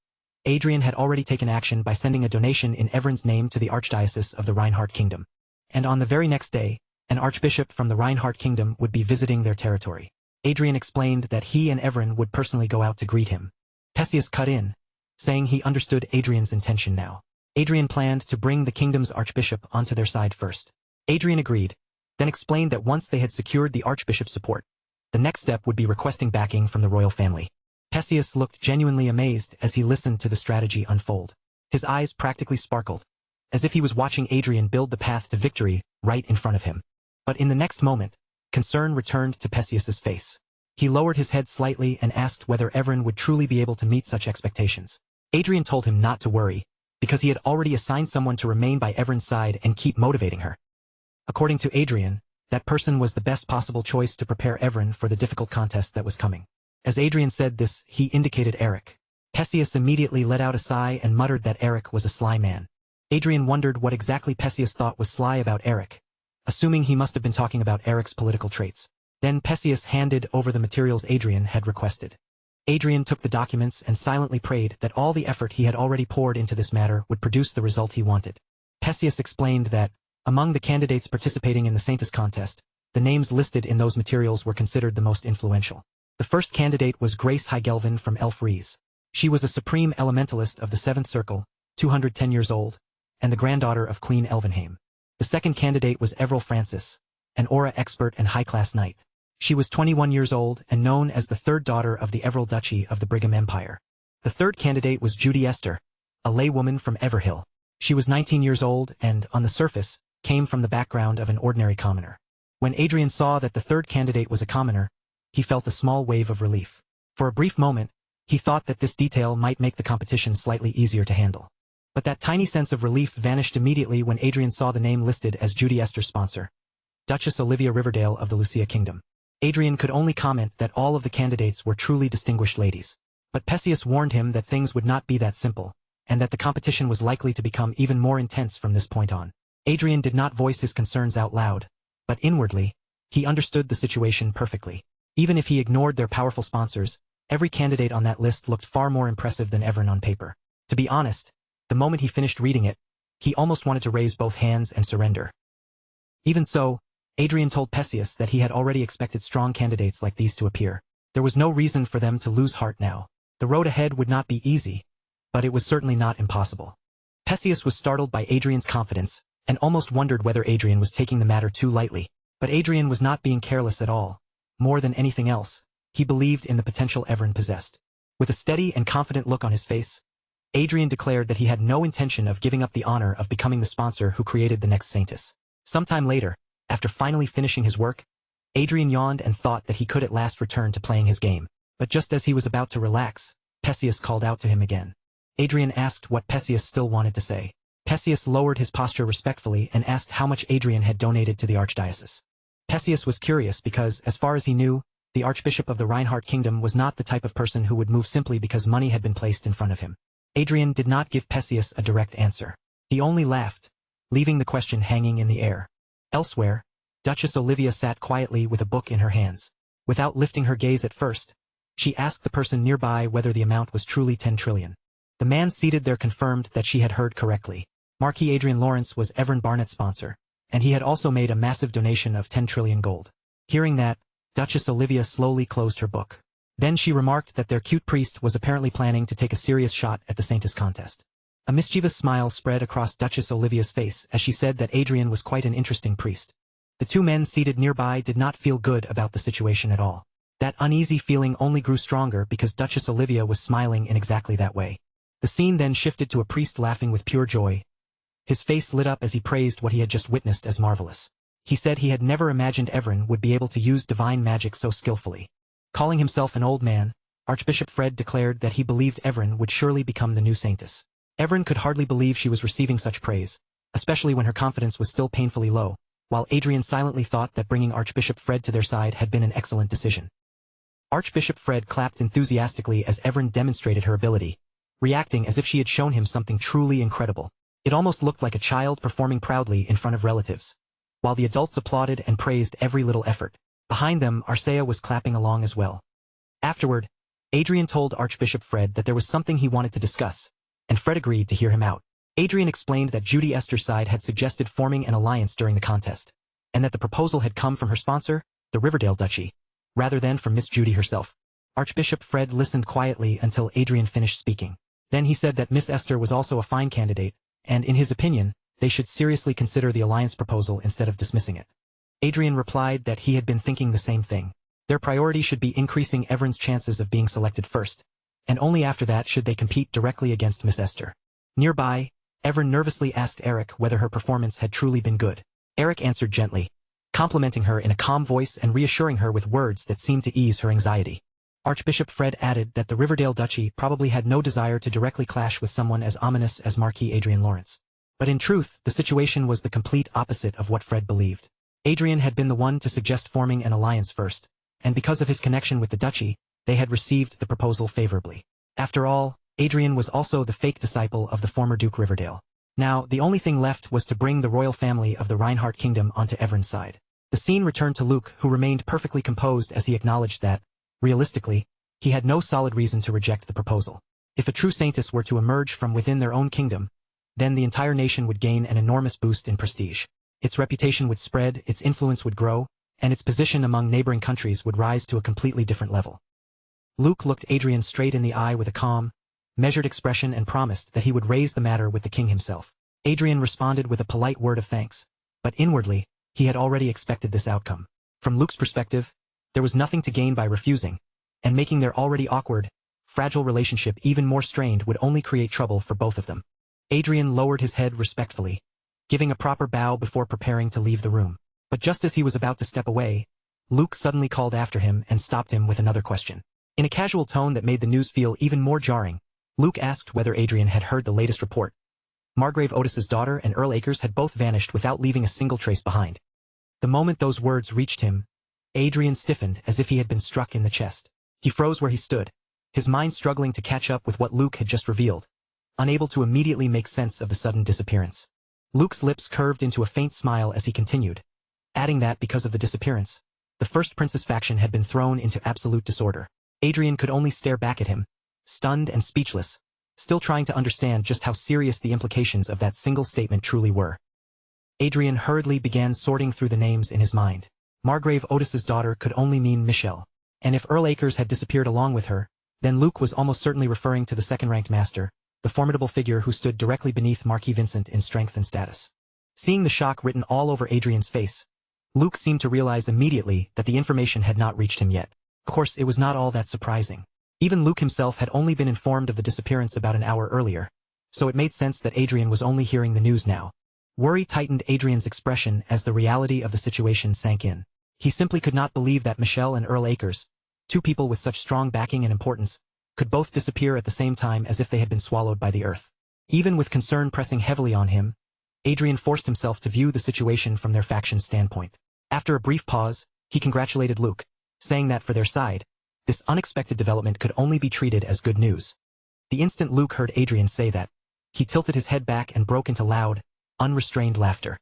Adrian had already taken action by sending a donation in everyone's name to the Archdiocese of the Reinhardt Kingdom. And on the very next day, an archbishop from the Reinhardt Kingdom would be visiting their territory. Adrian explained that he and Everin would personally go out to greet him. Perseus cut in, saying he understood Adrian's intention now. Adrian planned to bring the kingdom's archbishop onto their side first. Adrian agreed, then explained that once they had secured the archbishop's support, the next step would be requesting backing from the royal family. Perseus looked genuinely amazed as he listened to the strategy unfold. His eyes practically sparkled, as if he was watching Adrian build the path to victory right in front of him. But in the next moment, concern returned to Perseus's face. He lowered his head slightly and asked whether Everin would truly be able to meet such expectations. Adrian told him not to worry, because he had already assigned someone to remain by Everin's side and keep motivating her. According to Adrian, that person was the best possible choice to prepare Everin for the difficult contest that was coming. As Adrian said this, he indicated Eric. Perseus immediately let out a sigh and muttered that Eric was a sly man. Adrian wondered what exactly Perseus thought was sly about Eric, assuming he must have been talking about Eric's political traits. Then Perseus handed over the materials Adrian had requested. Adrian took the documents and silently prayed that all the effort he had already poured into this matter would produce the result he wanted. Perseus explained that, among the candidates participating in the Saintess contest, the names listed in those materials were considered the most influential. The first candidate was Grace Hygelvin from Elfries. She was a supreme elementalist of the 7th Circle, 210 years old, and the granddaughter of Queen Elvenheim. The second candidate was Everil Francis, an aura expert and high-class knight. She was 21 years old and known as the third daughter of the Everil Duchy of the Brigham Empire. The third candidate was Judy Esther, a laywoman from Everhill. She was 19 years old and, on the surface, came from the background of an ordinary commoner. When Adrian saw that the third candidate was a commoner, he felt a small wave of relief. For a brief moment, he thought that this detail might make the competition slightly easier to handle. But that tiny sense of relief vanished immediately when Adrian saw the name listed as Judy Esther's sponsor, Duchess Olivia Riverdale of the Lucia Kingdom. Adrian could only comment that all of the candidates were truly distinguished ladies. But Perseus warned him that things would not be that simple, and that the competition was likely to become even more intense from this point on. Adrian did not voice his concerns out loud, but inwardly, he understood the situation perfectly. Even if he ignored their powerful sponsors, every candidate on that list looked far more impressive than Everin on paper. To be honest, the moment he finished reading it, he almost wanted to raise both hands and surrender. Even so, Adrian told Perseus that he had already expected strong candidates like these to appear. There was no reason for them to lose heart now. The road ahead would not be easy, but it was certainly not impossible. Perseus was startled by Adrian's confidence, and almost wondered whether Adrian was taking the matter too lightly. But Adrian was not being careless at all. More than anything else, he believed in the potential Everin possessed. With a steady and confident look on his face, Adrian declared that he had no intention of giving up the honor of becoming the sponsor who created the next Saintess. Sometime later, after finally finishing his work, Adrian yawned and thought that he could at last return to playing his game. But just as he was about to relax, Perseus called out to him again. Adrian asked what Perseus still wanted to say. Perseus lowered his posture respectfully and asked how much Adrian had donated to the archdiocese. Perseus was curious because, as far as he knew, the Archbishop of the Reinhardt Kingdom was not the type of person who would move simply because money had been placed in front of him. Adrian did not give Perseus a direct answer. He only laughed, leaving the question hanging in the air. Elsewhere, Duchess Olivia sat quietly with a book in her hands. Without lifting her gaze at first, she asked the person nearby whether the amount was truly 10 trillion. The man seated there confirmed that she had heard correctly. Marquis Adrian Lawrence was Everin Barnett's sponsor, and he had also made a massive donation of 10 trillion gold. Hearing that, Duchess Olivia slowly closed her book. Then she remarked that their cute priest was apparently planning to take a serious shot at the Saintess contest. A mischievous smile spread across Duchess Olivia's face as she said that Adrian was quite an interesting priest. The two men seated nearby did not feel good about the situation at all. That uneasy feeling only grew stronger because Duchess Olivia was smiling in exactly that way. The scene then shifted to a priest laughing with pure joy. His face lit up as he praised what he had just witnessed as marvelous. He said he had never imagined Evren would be able to use divine magic so skillfully. Calling himself an old man, Archbishop Fred declared that he believed Evren would surely become the new saintess. Evren could hardly believe she was receiving such praise, especially when her confidence was still painfully low, while Adrian silently thought that bringing Archbishop Fred to their side had been an excellent decision. Archbishop Fred clapped enthusiastically as Evren demonstrated her ability, reacting as if she had shown him something truly incredible. It almost looked like a child performing proudly in front of relatives. While the adults applauded and praised every little effort, behind them Arcea was clapping along as well. Afterward, Adrian told Archbishop Fred that there was something he wanted to discuss, and Fred agreed to hear him out. Adrian explained that Judy Esther's side had suggested forming an alliance during the contest, and that the proposal had come from her sponsor, the Riverdale Duchy, rather than from Miss Judy herself. Archbishop Fred listened quietly until Adrian finished speaking. Then he said that Miss Esther was also a fine candidate, and in his opinion, they should seriously consider the alliance proposal instead of dismissing it. Adrian replied that he had been thinking the same thing. Their priority should be increasing Evren's chances of being selected first, and only after that should they compete directly against Miss Esther. Nearby, Evren nervously asked Eric whether her performance had truly been good. Eric answered gently, complimenting her in a calm voice and reassuring her with words that seemed to ease her anxiety. Archbishop Fred added that the Riverdale Duchy probably had no desire to directly clash with someone as ominous as Marquis Adrian Lawrence. But in truth, the situation was the complete opposite of what Fred believed. Adrian had been the one to suggest forming an alliance first, and because of his connection with the duchy, they had received the proposal favorably. After all, Adrian was also the fake disciple of the former Duke Riverdale. Now, the only thing left was to bring the royal family of the Reinhardt kingdom onto Evren's side. The scene returned to Luke, who remained perfectly composed as he acknowledged that, realistically, he had no solid reason to reject the proposal. If a true saintess were to emerge from within their own kingdom, then the entire nation would gain an enormous boost in prestige. Its reputation would spread, its influence would grow, and its position among neighboring countries would rise to a completely different level. Luke looked Adrian straight in the eye with a calm, measured expression and promised that he would raise the matter with the king himself. Adrian responded with a polite word of thanks, but inwardly, he had already expected this outcome. From Luke's perspective, there was nothing to gain by refusing, and making their already awkward, fragile relationship even more strained would only create trouble for both of them. Adrian lowered his head respectfully, giving a proper bow before preparing to leave the room. But just as he was about to step away, Luke suddenly called after him and stopped him with another question. In a casual tone that made the news feel even more jarring, Luke asked whether Adrian had heard the latest report. Margrave Otis's daughter and Earl Akers had both vanished without leaving a single trace behind. The moment those words reached him, Adrian stiffened as if he had been struck in the chest. He froze where he stood, his mind struggling to catch up with what Luke had just revealed, unable to immediately make sense of the sudden disappearance. Luke's lips curved into a faint smile as he continued, adding that because of the disappearance, the First Prince's faction had been thrown into absolute disorder. Adrian could only stare back at him, stunned and speechless, still trying to understand just how serious the implications of that single statement truly were. Adrian hurriedly began sorting through the names in his mind. Margrave Otis's daughter could only mean Michelle, and if Earl Akers had disappeared along with her, then Luke was almost certainly referring to the second-ranked master, the formidable figure who stood directly beneath Marquis Vincent in strength and status. Seeing the shock written all over Adrian's face, Luke seemed to realize immediately that the information had not reached him yet. Of course, it was not all that surprising. Even Luke himself had only been informed of the disappearance about an hour earlier, so it made sense that Adrian was only hearing the news now. Worry tightened Adrian's expression as the reality of the situation sank in. He simply could not believe that Michelle and Earl Akers, two people with such strong backing and importance, could both disappear at the same time as if they had been swallowed by the earth. Even with concern pressing heavily on him, Adrian forced himself to view the situation from their faction's standpoint. After a brief pause, he congratulated Luke, saying that for their side, this unexpected development could only be treated as good news. The instant Luke heard Adrian say that, he tilted his head back and broke into loud, unrestrained laughter.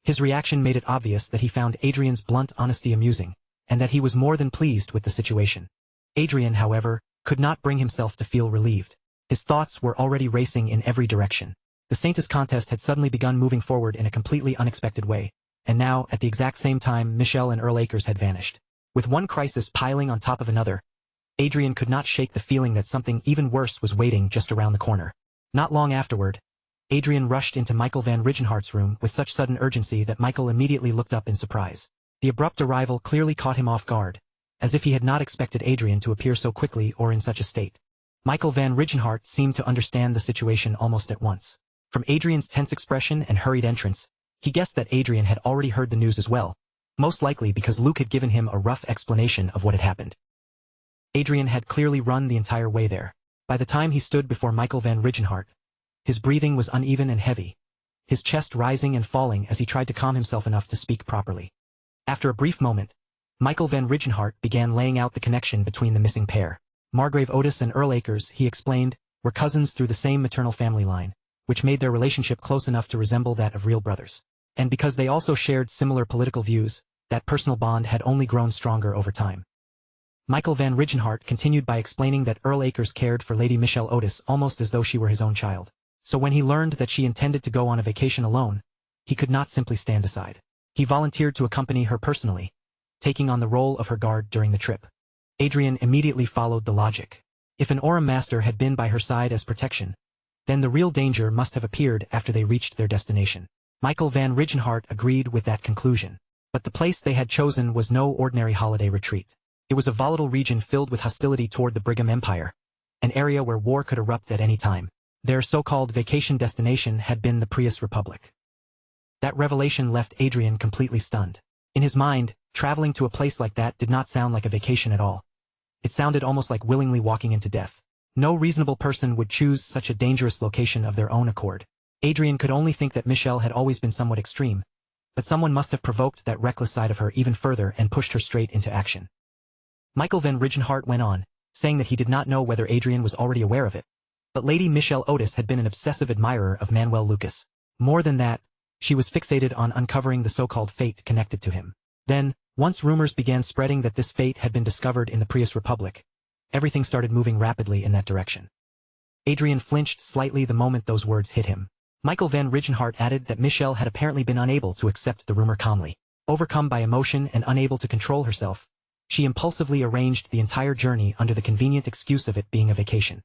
His reaction made it obvious that he found Adrian's blunt honesty amusing, and that he was more than pleased with the situation. Adrian, however, could not bring himself to feel relieved. His thoughts were already racing in every direction. The Saintess contest had suddenly begun moving forward in a completely unexpected way, and now, at the exact same time, Michelle and Earl Akers had vanished. With one crisis piling on top of another, Adrian could not shake the feeling that something even worse was waiting just around the corner. Not long afterward, Adrian rushed into Michael van Rigenhart's room with such sudden urgency that Michael immediately looked up in surprise. The abrupt arrival clearly caught him off guard, as if he had not expected Adrian to appear so quickly or in such a state. Michael van Rigenhart seemed to understand the situation almost at once. From Adrian's tense expression and hurried entrance, he guessed that Adrian had already heard the news as well, most likely because Luke had given him a rough explanation of what had happened. Adrian had clearly run the entire way there. By the time he stood before Michael van Rigenhart, his breathing was uneven and heavy, his chest rising and falling as he tried to calm himself enough to speak properly. After a brief moment, Michael van Rigenhart began laying out the connection between the missing pair. Margrave Otis and Earl Akers, he explained, were cousins through the same maternal family line, which made their relationship close enough to resemble that of real brothers. And because they also shared similar political views, that personal bond had only grown stronger over time. Michael van Rigenhart continued by explaining that Earl Akers cared for Lady Michelle Otis almost as though she were his own child. So when he learned that she intended to go on a vacation alone, he could not simply stand aside. He volunteered to accompany her personally, taking on the role of her guard during the trip. Adrian immediately followed the logic. If an Aurum Master had been by her side as protection, then the real danger must have appeared after they reached their destination. Michael van Rigenhart agreed with that conclusion. But the place they had chosen was no ordinary holiday retreat. It was a volatile region filled with hostility toward the Brigham Empire, an area where war could erupt at any time. Their so-called vacation destination had been the Prius Republic. That revelation left Adrian completely stunned. In his mind, traveling to a place like that did not sound like a vacation at all. It sounded almost like willingly walking into death. No reasonable person would choose such a dangerous location of their own accord. Adrian could only think that Michelle had always been somewhat extreme, but someone must have provoked that reckless side of her even further and pushed her straight into action. Michael van Rigenhart went on, saying that he did not know whether Adrian was already aware of it, but Lady Michelle Otis had been an obsessive admirer of Manuel Lucas. More than that, she was fixated on uncovering the so-called fate connected to him. Then, once rumors began spreading that this fate had been discovered in the Prius Republic, everything started moving rapidly in that direction. Adrian flinched slightly the moment those words hit him. Michael van Rigenhart added that Michelle had apparently been unable to accept the rumor calmly. Overcome by emotion and unable to control herself, she impulsively arranged the entire journey under the convenient excuse of it being a vacation.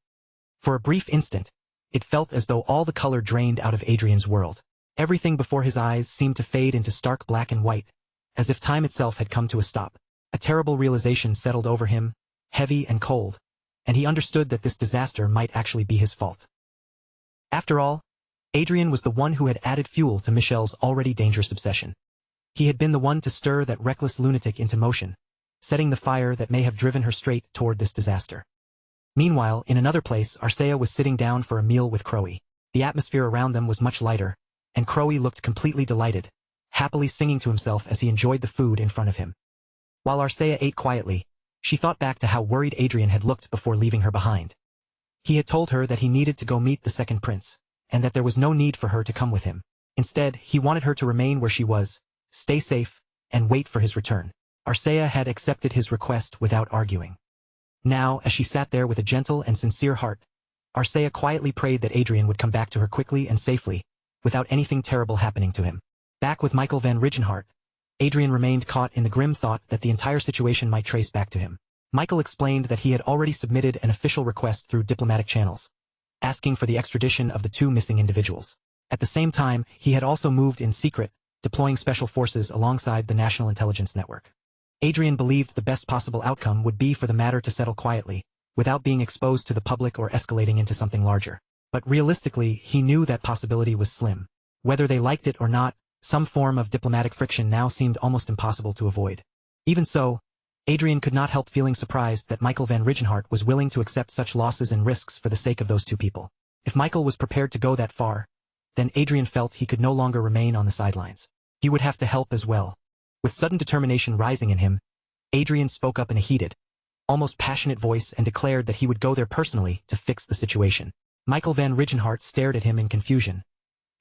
For a brief instant, it felt as though all the color drained out of Adrian's world. Everything before his eyes seemed to fade into stark black and white, as if time itself had come to a stop. A terrible realization settled over him, heavy and cold, and he understood that this disaster might actually be his fault. After all, Adrian was the one who had added fuel to Michelle's already dangerous obsession. He had been the one to stir that reckless lunatic into motion, setting the fire that may have driven her straight toward this disaster. Meanwhile, in another place, Arcea was sitting down for a meal with Crowe. The atmosphere around them was much lighter, and Crowe looked completely delighted, happily singing to himself as he enjoyed the food in front of him. While Arcea ate quietly, she thought back to how worried Adrian had looked before leaving her behind. He had told her that he needed to go meet the second prince, and that there was no need for her to come with him. Instead, he wanted her to remain where she was, stay safe, and wait for his return. Arcea had accepted his request without arguing. Now, as she sat there with a gentle and sincere heart, Arcea quietly prayed that Adrian would come back to her quickly and safely, without anything terrible happening to him. Back with Michael van Rigenhart, Adrian remained caught in the grim thought that the entire situation might trace back to him. Michael explained that he had already submitted an official request through diplomatic channels, asking for the extradition of the two missing individuals. At the same time, he had also moved in secret, deploying special forces alongside the National Intelligence Network. Adrian believed the best possible outcome would be for the matter to settle quietly, without being exposed to the public or escalating into something larger. But realistically, he knew that possibility was slim. Whether they liked it or not, some form of diplomatic friction now seemed almost impossible to avoid. Even so, Adrian could not help feeling surprised that Michael van Rigenhart was willing to accept such losses and risks for the sake of those two people. If Michael was prepared to go that far, then Adrian felt he could no longer remain on the sidelines. He would have to help as well. With sudden determination rising in him, Adrian spoke up in a heated, almost passionate voice and declared that he would go there personally to fix the situation. Michael van Rigenhart stared at him in confusion,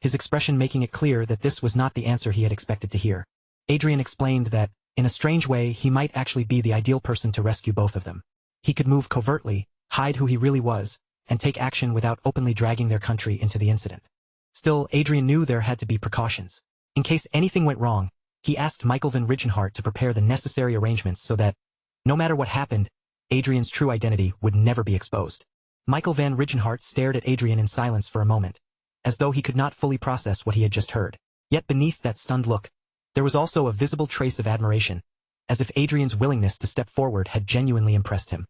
his expression making it clear that this was not the answer he had expected to hear. Adrian explained that, in a strange way, he might actually be the ideal person to rescue both of them. He could move covertly, hide who he really was, and take action without openly dragging their country into the incident. Still, Adrian knew there had to be precautions. In case anything went wrong, he asked Michael van Rigenhart to prepare the necessary arrangements so that, no matter what happened, Adrian's true identity would never be exposed. Michael van Rigenhart stared at Adrian in silence for a moment, as though he could not fully process what he had just heard. Yet beneath that stunned look, there was also a visible trace of admiration, as if Adrian's willingness to step forward had genuinely impressed him.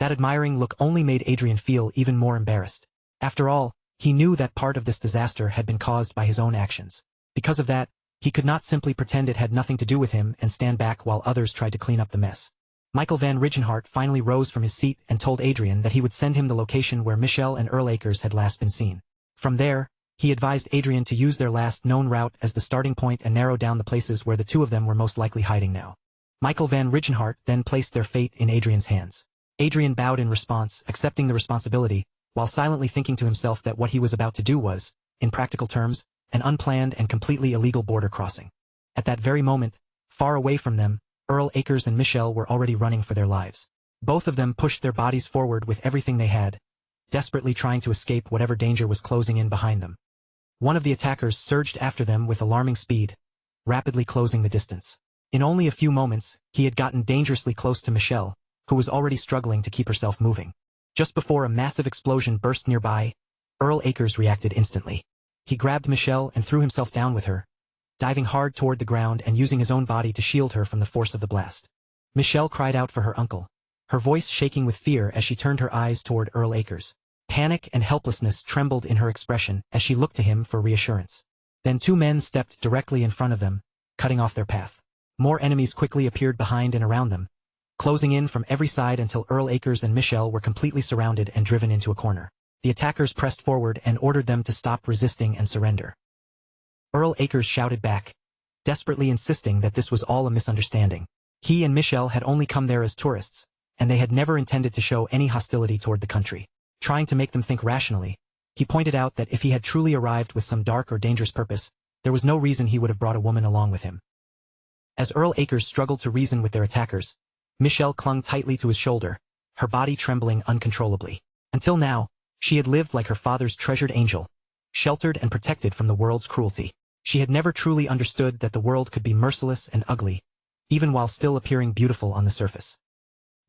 That admiring look only made Adrian feel even more embarrassed. After all, he knew that part of this disaster had been caused by his own actions. Because of that, he could not simply pretend it had nothing to do with him and stand back while others tried to clean up the mess. Michael van Rigenhart finally rose from his seat and told Adrian that he would send him the location where Michelle and Earl Akers had last been seen. From there, he advised Adrian to use their last known route as the starting point and narrow down the places where the two of them were most likely hiding now. Michael van Rigenhart then placed their fate in Adrian's hands. Adrian bowed in response, accepting the responsibility, while silently thinking to himself that what he was about to do was, in practical terms, an unplanned and completely illegal border crossing. At that very moment, far away from them, Earl Akers and Michelle were already running for their lives. Both of them pushed their bodies forward with everything they had, desperately trying to escape whatever danger was closing in behind them. One of the attackers surged after them with alarming speed, rapidly closing the distance. In only a few moments, he had gotten dangerously close to Michelle, who was already struggling to keep herself moving. Just before a massive explosion burst nearby, Earl Akers reacted instantly. He grabbed Michelle and threw himself down with her, diving hard toward the ground and using his own body to shield her from the force of the blast. Michelle cried out for her uncle, her voice shaking with fear as she turned her eyes toward Earl Akers. Panic and helplessness trembled in her expression as she looked to him for reassurance. Then two men stepped directly in front of them, cutting off their path. More enemies quickly appeared behind and around them, closing in from every side until Earl Akers and Michelle were completely surrounded and driven into a corner. The attackers pressed forward and ordered them to stop resisting and surrender. Earl Akers shouted back, desperately insisting that this was all a misunderstanding. He and Michelle had only come there as tourists, and they had never intended to show any hostility toward the country. Trying to make them think rationally, he pointed out that if he had truly arrived with some dark or dangerous purpose, there was no reason he would have brought a woman along with him. As Earl Akers struggled to reason with their attackers, Michelle clung tightly to his shoulder, her body trembling uncontrollably. Until now, she had lived like her father's treasured angel, sheltered and protected from the world's cruelty. She had never truly understood that the world could be merciless and ugly, even while still appearing beautiful on the surface.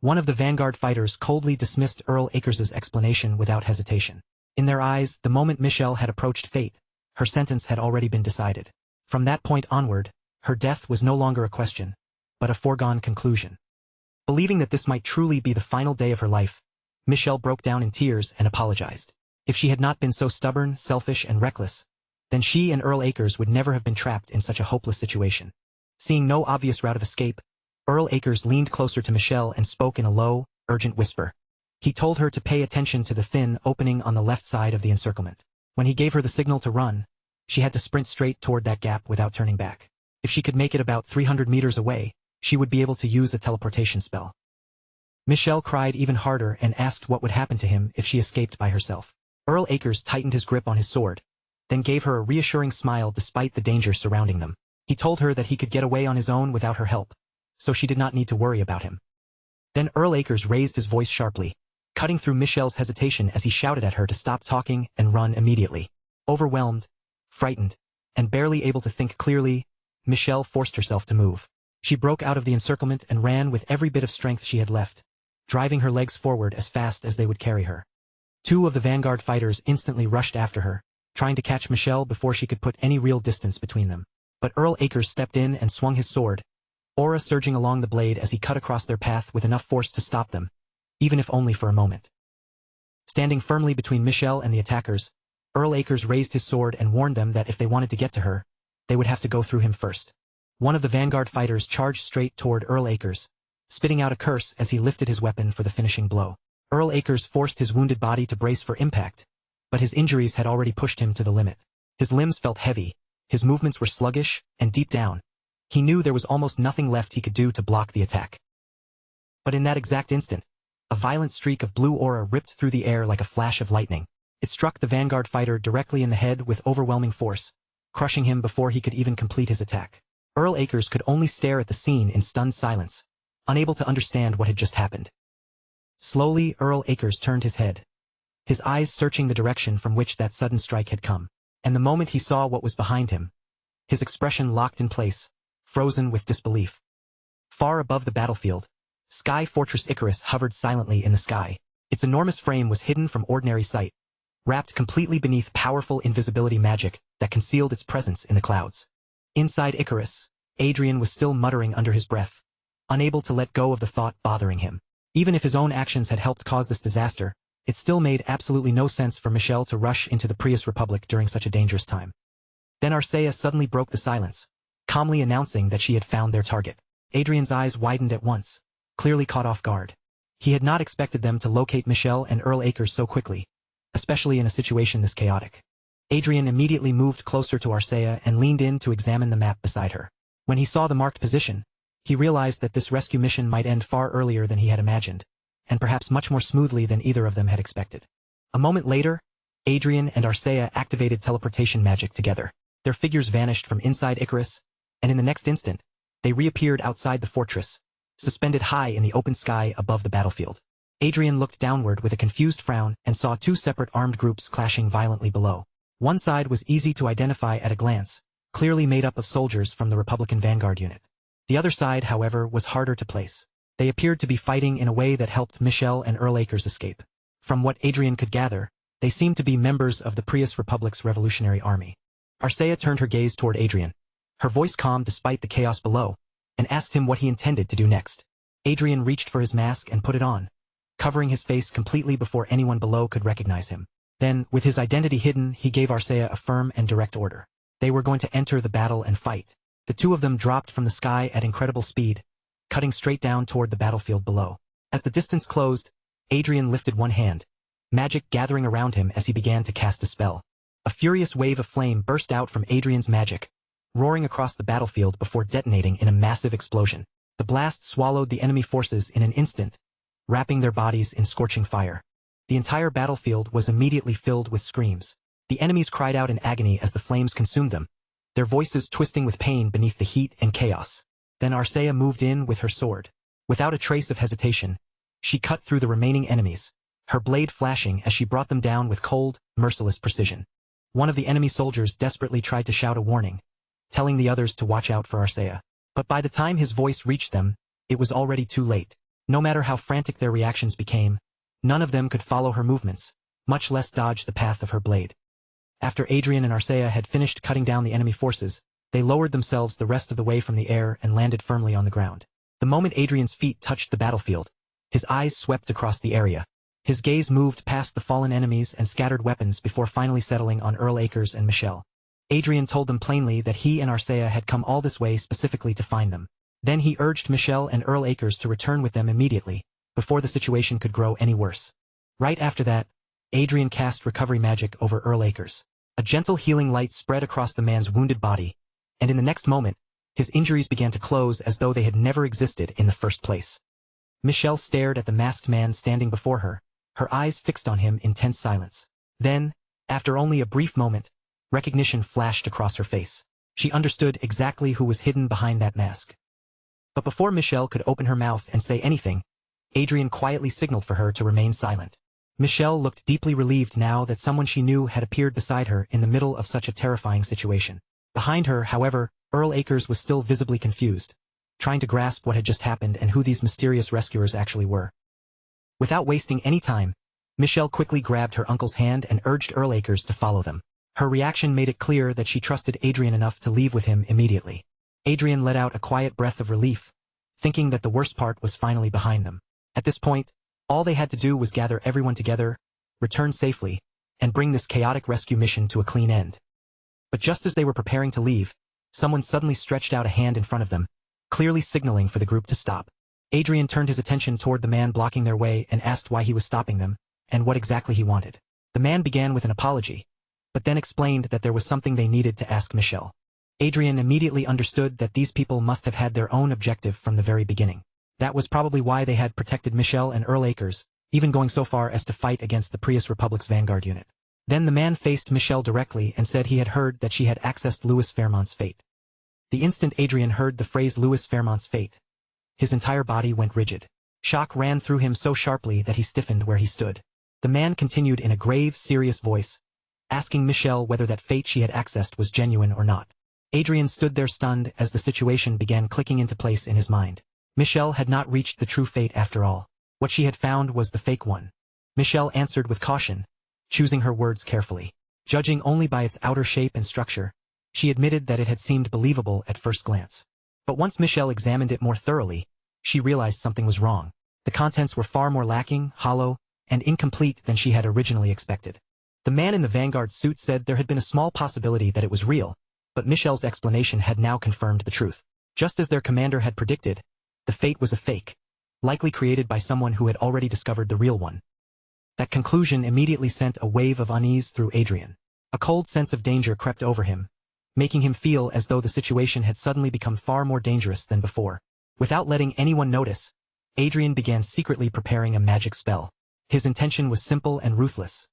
One of the vanguard fighters coldly dismissed Earl Akers' explanation without hesitation. In their eyes, the moment Michelle had approached fate, her sentence had already been decided. From that point onward, her death was no longer a question, but a foregone conclusion. Believing that this might truly be the final day of her life, Michelle broke down in tears and apologized. If she had not been so stubborn, selfish, and reckless, then she and Earl Akers would never have been trapped in such a hopeless situation. Seeing no obvious route of escape, Earl Akers leaned closer to Michelle and spoke in a low, urgent whisper. He told her to pay attention to the thin opening on the left side of the encirclement. When he gave her the signal to run, she had to sprint straight toward that gap without turning back. If she could make it about 300 meters away, she would be able to use a teleportation spell. Michelle cried even harder and asked what would happen to him if she escaped by herself. Earl Akers tightened his grip on his sword, then gave her a reassuring smile despite the danger surrounding them. He told her that he could get away on his own without her help, so she did not need to worry about him. Then Earl Akers raised his voice sharply, cutting through Michelle's hesitation as he shouted at her to stop talking and run immediately. Overwhelmed, frightened, and barely able to think clearly, Michelle forced herself to move. She broke out of the encirclement and ran with every bit of strength she had left, driving her legs forward as fast as they would carry her. Two of the vanguard fighters instantly rushed after her, trying to catch Michelle before she could put any real distance between them. But Earl Akers stepped in and swung his sword, aura surging along the blade as he cut across their path with enough force to stop them, even if only for a moment. Standing firmly between Michelle and the attackers, Earl Akers raised his sword and warned them that if they wanted to get to her, they would have to go through him first. One of the vanguard fighters charged straight toward Earl Akers, spitting out a curse as he lifted his weapon for the finishing blow. Earl Akers forced his wounded body to brace for impact, but his injuries had already pushed him to the limit. His limbs felt heavy, his movements were sluggish, and deep down, he knew there was almost nothing left he could do to block the attack. But in that exact instant, a violent streak of blue aura ripped through the air like a flash of lightning. It struck the vanguard fighter directly in the head with overwhelming force, crushing him before he could even complete his attack. Earl Akers could only stare at the scene in stunned silence, unable to understand what had just happened. Slowly, Earl Akers turned his head, his eyes searching the direction from which that sudden strike had come. And the moment he saw what was behind him, his expression locked in place, frozen with disbelief. Far above the battlefield, Sky Fortress Icarus hovered silently in the sky. Its enormous frame was hidden from ordinary sight, wrapped completely beneath powerful invisibility magic that concealed its presence in the clouds. Inside Icarus, Adrian was still muttering under his breath, unable to let go of the thought bothering him. Even if his own actions had helped cause this disaster, it still made absolutely no sense for Michelle to rush into the Prius Republic during such a dangerous time. Then Arcea suddenly broke the silence, calmly announcing that she had found their target. Adrian's eyes widened at once, clearly caught off guard. He had not expected them to locate Michelle and Earl Acres so quickly, especially in a situation this chaotic. Adrian immediately moved closer to Arcea and leaned in to examine the map beside her. When he saw the marked position, he realized that this rescue mission might end far earlier than he had imagined, and perhaps much more smoothly than either of them had expected. A moment later, Adrian and Arcea activated teleportation magic together. Their figures vanished from inside Icarus, and in the next instant, they reappeared outside the fortress, suspended high in the open sky above the battlefield. Adrian looked downward with a confused frown and saw two separate armed groups clashing violently below. One side was easy to identify at a glance, clearly made up of soldiers from the Republican Vanguard unit. The other side, however, was harder to place. They appeared to be fighting in a way that helped Michelle and Earl Acres escape. From what Adrian could gather, they seemed to be members of the Prius Republic's Revolutionary Army. Arcea turned her gaze toward Adrian, her voice calm despite the chaos below, and asked him what he intended to do next. Adrian reached for his mask and put it on, covering his face completely before anyone below could recognize him. Then, with his identity hidden, he gave Arcea a firm and direct order. They were going to enter the battle and fight. The two of them dropped from the sky at incredible speed, cutting straight down toward the battlefield below. As the distance closed, Adrian lifted one hand, magic gathering around him as he began to cast a spell. A furious wave of flame burst out from Adrian's magic, roaring across the battlefield before detonating in a massive explosion. The blast swallowed the enemy forces in an instant, wrapping their bodies in scorching fire. The entire battlefield was immediately filled with screams. The enemies cried out in agony as the flames consumed them, their voices twisting with pain beneath the heat and chaos. Then Arcea moved in with her sword. Without a trace of hesitation, she cut through the remaining enemies, her blade flashing as she brought them down with cold, merciless precision. One of the enemy soldiers desperately tried to shout a warning, telling the others to watch out for Arcea. But by the time his voice reached them, it was already too late. No matter how frantic their reactions became, none of them could follow her movements, much less dodge the path of her blade. After Adrian and Arcea had finished cutting down the enemy forces, they lowered themselves the rest of the way from the air and landed firmly on the ground. The moment Adrian's feet touched the battlefield, his eyes swept across the area. His gaze moved past the fallen enemies and scattered weapons before finally settling on Earl Acres and Michelle. Adrian told them plainly that he and Arcea had come all this way specifically to find them. Then he urged Michelle and Earl Acres to return with them immediately, before the situation could grow any worse. Right after that, Adrian cast recovery magic over Earl Acres. A gentle healing light spread across the man's wounded body, and in the next moment, his injuries began to close as though they had never existed in the first place. Michelle stared at the masked man standing before her, her eyes fixed on him in tense silence. Then, after only a brief moment, recognition flashed across her face. She understood exactly who was hidden behind that mask. But before Michelle could open her mouth and say anything, Adrian quietly signaled for her to remain silent. Michelle looked deeply relieved now that someone she knew had appeared beside her in the middle of such a terrifying situation. Behind her, however, Earl Acres was still visibly confused, trying to grasp what had just happened and who these mysterious rescuers actually were. Without wasting any time, Michelle quickly grabbed her uncle's hand and urged Earl Acres to follow them. Her reaction made it clear that she trusted Adrian enough to leave with him immediately. Adrian let out a quiet breath of relief, thinking that the worst part was finally behind them. At this point, all they had to do was gather everyone together, return safely, and bring this chaotic rescue mission to a clean end. But just as they were preparing to leave, someone suddenly stretched out a hand in front of them, clearly signaling for the group to stop. Adrian turned his attention toward the man blocking their way and asked why he was stopping them, and what exactly he wanted. The man began with an apology, but then explained that there was something they needed to ask Michelle. Adrian immediately understood that these people must have had their own objective from the very beginning. That was probably why they had protected Michelle and Earl Acres, even going so far as to fight against the Prius Republic's Vanguard unit. Then the man faced Michelle directly and said he had heard that she had accessed Louis Fairmont's fate. The instant Adrian heard the phrase Louis Fairmont's fate, his entire body went rigid. Shock ran through him so sharply that he stiffened where he stood. The man continued in a grave, serious voice, asking Michelle whether that fate she had accessed was genuine or not. Adrian stood there stunned as the situation began clicking into place in his mind. Michelle had not reached the true fate after all. What she had found was the fake one. Michelle answered with caution, choosing her words carefully. Judging only by its outer shape and structure, she admitted that it had seemed believable at first glance. But once Michelle examined it more thoroughly, she realized something was wrong. The contents were far more lacking, hollow, and incomplete than she had originally expected. The man in the Vanguard suit said there had been a small possibility that it was real, but Michelle's explanation had now confirmed the truth. Just as their commander had predicted, the fate was a fake, likely created by someone who had already discovered the real one. That conclusion immediately sent a wave of unease through Adrian. A cold sense of danger crept over him, making him feel as though the situation had suddenly become far more dangerous than before. Without letting anyone notice, Adrian began secretly preparing a magic spell. His intention was simple and ruthless.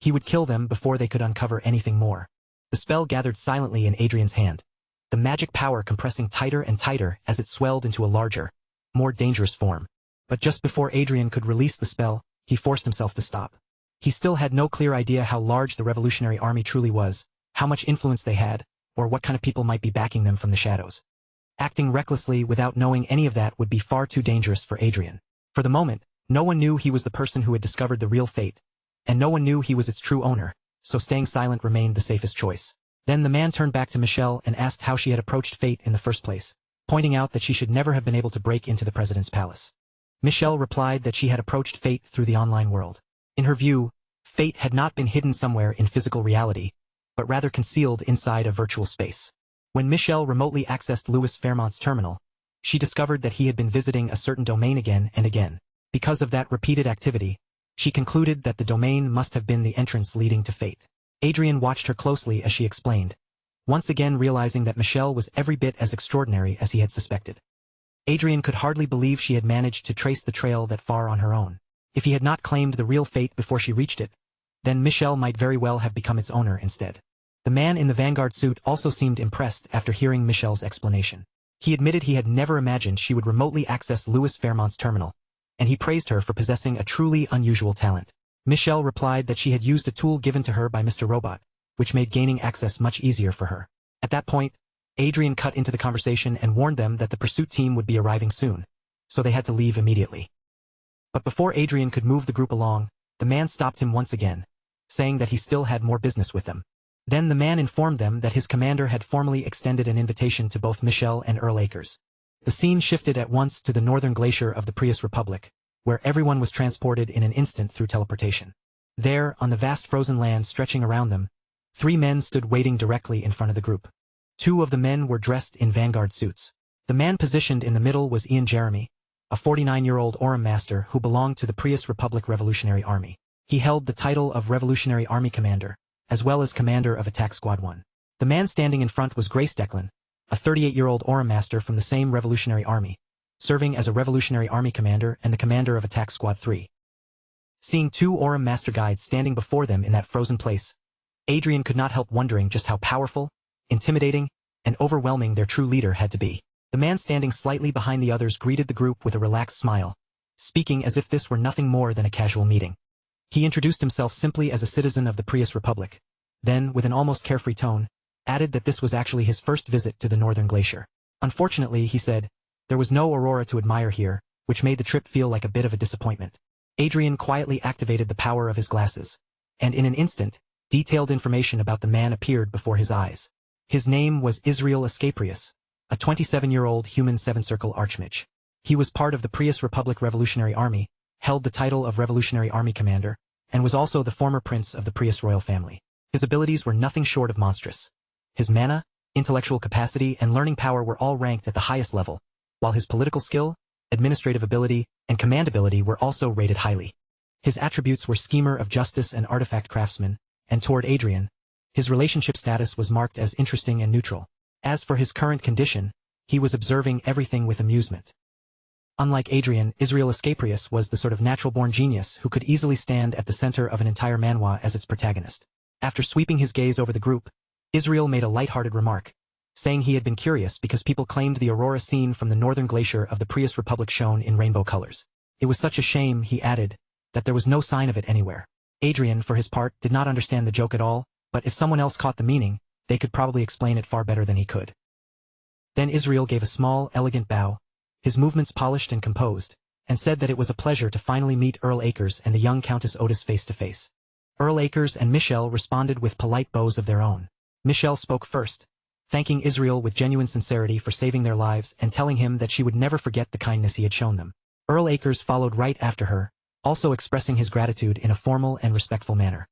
He would kill them before they could uncover anything more. The spell gathered silently in Adrian's hand, the magic power compressing tighter and tighter as it swelled into a larger, more dangerous form. But just before Adrian could release the spell, he forced himself to stop. He still had no clear idea how large the Revolutionary Army truly was, how much influence they had, or what kind of people might be backing them from the shadows. Acting recklessly without knowing any of that would be far too dangerous for Adrian. For the moment, no one knew he was the person who had discovered the real fate, and no one knew he was its true owner, so staying silent remained the safest choice. Then the man turned back to Michelle and asked how she had approached fate in the first place, pointing out that she should never have been able to break into the president's palace. Michelle replied that she had approached fate through the online world. In her view, fate had not been hidden somewhere in physical reality, but rather concealed inside a virtual space. When Michelle remotely accessed Louis Fairmont's terminal, she discovered that he had been visiting a certain domain again and again. Because of that repeated activity, she concluded that the domain must have been the entrance leading to fate. Adrian watched her closely as she explained, once again realizing that Michelle was every bit as extraordinary as he had suspected. Adrian could hardly believe she had managed to trace the trail that far on her own. If he had not claimed the real fate before she reached it, then Michelle might very well have become its owner instead. The man in the Vanguard suit also seemed impressed after hearing Michelle's explanation. He admitted he had never imagined she would remotely access Louis Fairmont's terminal, and he praised her for possessing a truly unusual talent. Michelle replied that she had used a tool given to her by Mr. Robot, which made gaining access much easier for her. At that point, Adrian cut into the conversation and warned them that the pursuit team would be arriving soon, so they had to leave immediately. But before Adrian could move the group along, the man stopped him once again, saying that he still had more business with them. Then the man informed them that his commander had formally extended an invitation to both Michelle and Earl Akers. The scene shifted at once to the northern glacier of the Prius Republic, where everyone was transported in an instant through teleportation. There, on the vast frozen land stretching around them, 3 men stood waiting directly in front of the group. 2 of the men were dressed in Vanguard suits. The man positioned in the middle was Ian Jeremy, a 49-year-old Orem master who belonged to the Prius Republic Revolutionary Army. He held the title of Revolutionary Army Commander, as well as commander of Attack Squad 1. The man standing in front was Grace Declan, a 38-year-old Orem master from the same Revolutionary Army, serving as a Revolutionary Army commander and the commander of Attack Squad 3. Seeing 2 Orem master guides standing before them in that frozen place, Adrian could not help wondering just how powerful, intimidating, and overwhelming their true leader had to be. The man standing slightly behind the others greeted the group with a relaxed smile, speaking as if this were nothing more than a casual meeting. He introduced himself simply as a citizen of the Prius Republic, then, with an almost carefree tone, added that this was actually his first visit to the northern glacier. Unfortunately, he said, there was no aurora to admire here, which made the trip feel like a bit of a disappointment. Adrian quietly activated the power of his glasses, and in an instant, detailed information about the man appeared before his eyes. His name was Israel Escaprius, a 27-year-old human seven-circle archmage. He was part of the Prius Republic Revolutionary Army, held the title of Revolutionary Army Commander, and was also the former prince of the Prius royal family. His abilities were nothing short of monstrous. His mana, intellectual capacity, and learning power were all ranked at the highest level, while his political skill, administrative ability, and command ability were also rated highly. His attributes were schemer of justice and artifact craftsman, and toward Adrian, his relationship status was marked as interesting and neutral. As for his current condition, he was observing everything with amusement. Unlike Adrian, Israel Escaprius was the sort of natural-born genius who could easily stand at the center of an entire manhwa as its protagonist. After sweeping his gaze over the group, Israel made a light-hearted remark, saying he had been curious because people claimed the aurora seen from the northern glacier of the Prius Republic shone in rainbow colors. It was such a shame, he added, that there was no sign of it anywhere. Adrian, for his part, did not understand the joke at all, but if someone else caught the meaning, they could probably explain it far better than he could. Then Israel gave a small, elegant bow, his movements polished and composed, and said that it was a pleasure to finally meet Earl Akers and the young Countess Otis face to face. Earl Akers and Michelle responded with polite bows of their own. Michelle spoke first, thanking Israel with genuine sincerity for saving their lives and telling him that she would never forget the kindness he had shown them. Earl Akers followed right after her, also expressing his gratitude in a formal and respectful manner.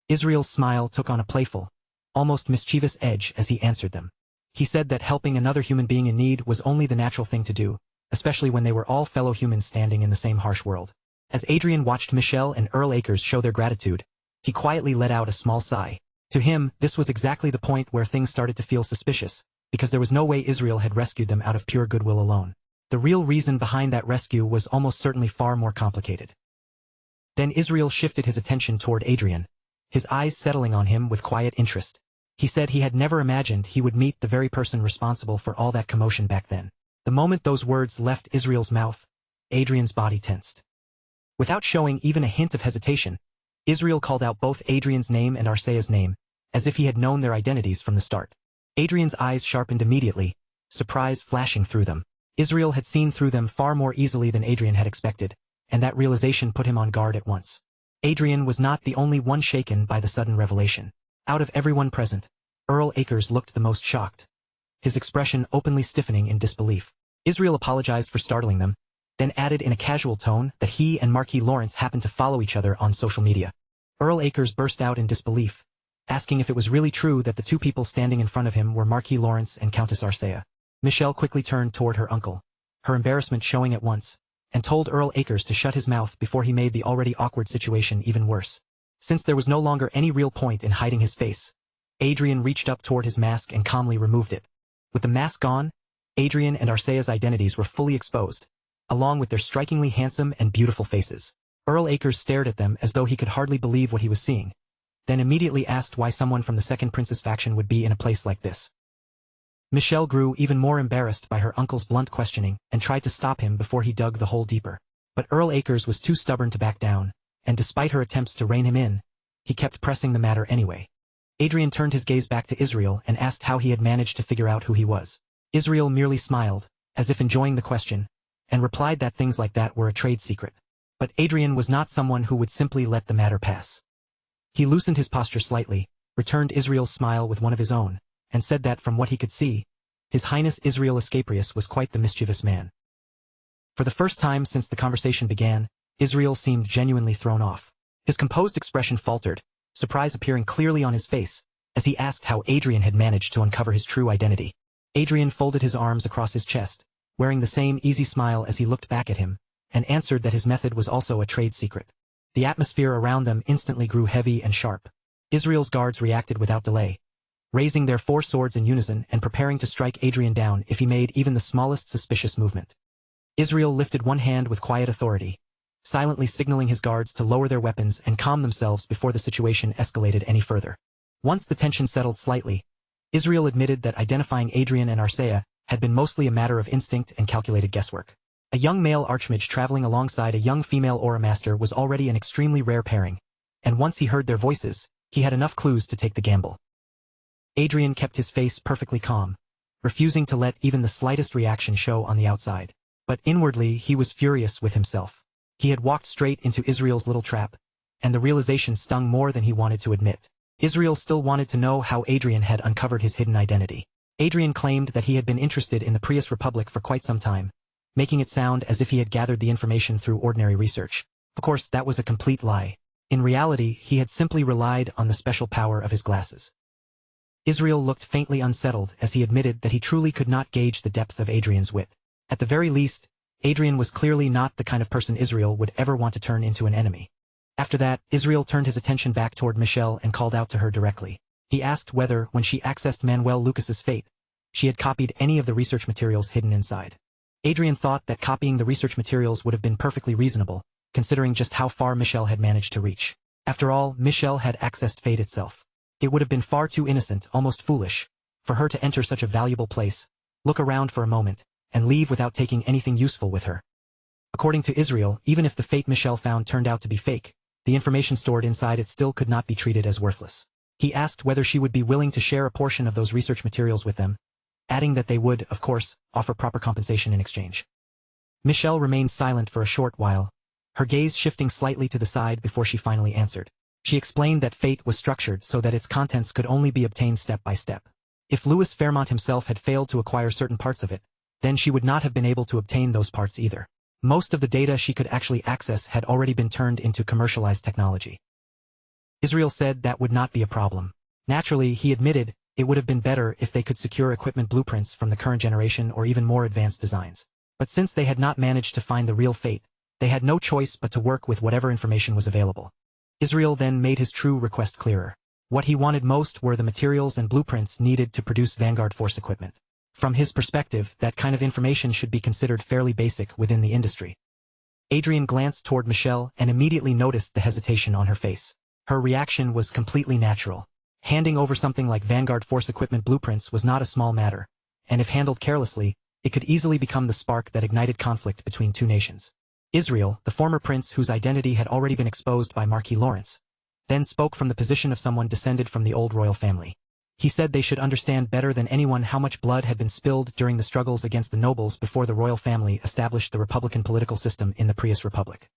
Israel's smile took on a playful, almost mischievous edge as he answered them. He said that helping another human being in need was only the natural thing to do, especially when they were all fellow humans standing in the same harsh world. As Adrian watched Michelle and Earl Akers show their gratitude, he quietly let out a small sigh. To him, this was exactly the point where things started to feel suspicious, because there was no way Israel had rescued them out of pure goodwill alone. The real reason behind that rescue was almost certainly far more complicated. Then Israel shifted his attention toward Adrian, his eyes settling on him with quiet interest. He said he had never imagined he would meet the very person responsible for all that commotion back then. The moment those words left Israel's mouth, Adrian's body tensed. Without showing even a hint of hesitation, Israel called out both Adrian's name and Arcea's name, as if he had known their identities from the start. Adrian's eyes sharpened immediately, surprise flashing through them. Israel had seen through them far more easily than Adrian had expected, and that realization put him on guard at once. Adrian was not the only one shaken by the sudden revelation. Out of everyone present, Earl Akers looked the most shocked, his expression openly stiffening in disbelief. Israel apologized for startling them, then added in a casual tone that he and Marquis Lawrence happened to follow each other on social media. Earl Akers burst out in disbelief, asking if it was really true that the two people standing in front of him were Marquis Lawrence and Countess Arcea. Michelle quickly turned toward her uncle, her embarrassment showing at once, and told Earl Akers to shut his mouth before he made the already awkward situation even worse. Since there was no longer any real point in hiding his face, Adrian reached up toward his mask and calmly removed it. With the mask gone, Adrian and Arcea's identities were fully exposed, along with their strikingly handsome and beautiful faces. Earl Akers stared at them as though he could hardly believe what he was seeing, then immediately asked why someone from the Second Prince's faction would be in a place like this. Michelle grew even more embarrassed by her uncle's blunt questioning and tried to stop him before he dug the hole deeper. But Earl Akers was too stubborn to back down, and despite her attempts to rein him in, he kept pressing the matter anyway. Adrian turned his gaze back to Israel and asked how he had managed to figure out who he was. Israel merely smiled, as if enjoying the question, and replied that things like that were a trade secret. But Adrian was not someone who would simply let the matter pass. He loosened his posture slightly, returned Israel's smile with one of his own, and said that from what he could see, His Highness Israel Escaprius was quite the mischievous man. For the first time since the conversation began, Israel seemed genuinely thrown off. His composed expression faltered, surprise appearing clearly on his face, as he asked how Adrian had managed to uncover his true identity. Adrian folded his arms across his chest, wearing the same easy smile as he looked back at him, and answered that his method was also a trade secret. The atmosphere around them instantly grew heavy and sharp. Israel's guards reacted without delay, raising their 4 swords in unison and preparing to strike Adrian down if he made even the smallest suspicious movement. Israel lifted one hand with quiet authority, silently signaling his guards to lower their weapons and calm themselves before the situation escalated any further. Once the tension settled slightly, Israel admitted that identifying Adrian and Arcea had been mostly a matter of instinct and calculated guesswork. A young male archmage traveling alongside a young female aura master was already an extremely rare pairing, and once he heard their voices, he had enough clues to take the gamble. Adrian kept his face perfectly calm, refusing to let even the slightest reaction show on the outside. But inwardly he was furious with himself. He had walked straight into Israel's little trap, and the realization stung more than he wanted to admit. Israel still wanted to know how Adrian had uncovered his hidden identity. Adrian claimed that he had been interested in the Prius Republic for quite some time, making it sound as if he had gathered the information through ordinary research. Of course, that was a complete lie. In reality, he had simply relied on the special power of his glasses. Israel looked faintly unsettled as he admitted that he truly could not gauge the depth of Adrian's wit. At the very least, Adrian was clearly not the kind of person Israel would ever want to turn into an enemy. After that, Israel turned his attention back toward Michelle and called out to her directly. He asked whether, when she accessed Manuel Lucas's fate, she had copied any of the research materials hidden inside. Adrian thought that copying the research materials would have been perfectly reasonable, considering just how far Michelle had managed to reach. After all, Michelle had accessed fate itself. It would have been far too innocent, almost foolish, for her to enter such a valuable place, look around for a moment, and leave without taking anything useful with her. According to Israel, even if the fate Michelle found turned out to be fake, the information stored inside it still could not be treated as worthless. He asked whether she would be willing to share a portion of those research materials with them, adding that they would, of course, offer proper compensation in exchange. Michelle remained silent for a short while, her gaze shifting slightly to the side before she finally answered. She explained that fate was structured so that its contents could only be obtained step by step. If Louis Fairmont himself had failed to acquire certain parts of it, then she would not have been able to obtain those parts either. Most of the data she could actually access had already been turned into commercialized technology. Israel said that would not be a problem. Naturally, he admitted, it would have been better if they could secure equipment blueprints from the current generation or even more advanced designs. But since they had not managed to find the real fate, they had no choice but to work with whatever information was available. Israel then made his true request clearer. What he wanted most were the materials and blueprints needed to produce Vanguard Force equipment. From his perspective, that kind of information should be considered fairly basic within the industry. Adrian glanced toward Michelle and immediately noticed the hesitation on her face. Her reaction was completely natural. Handing over something like Vanguard Force equipment blueprints was not a small matter, and if handled carelessly, it could easily become the spark that ignited conflict between two nations. Israel, the former prince whose identity had already been exposed by Marquis Lawrence, then spoke from the position of someone descended from the old royal family. He said they should understand better than anyone how much blood had been spilled during the struggles against the nobles before the royal family established the republican political system in the Prius Republic.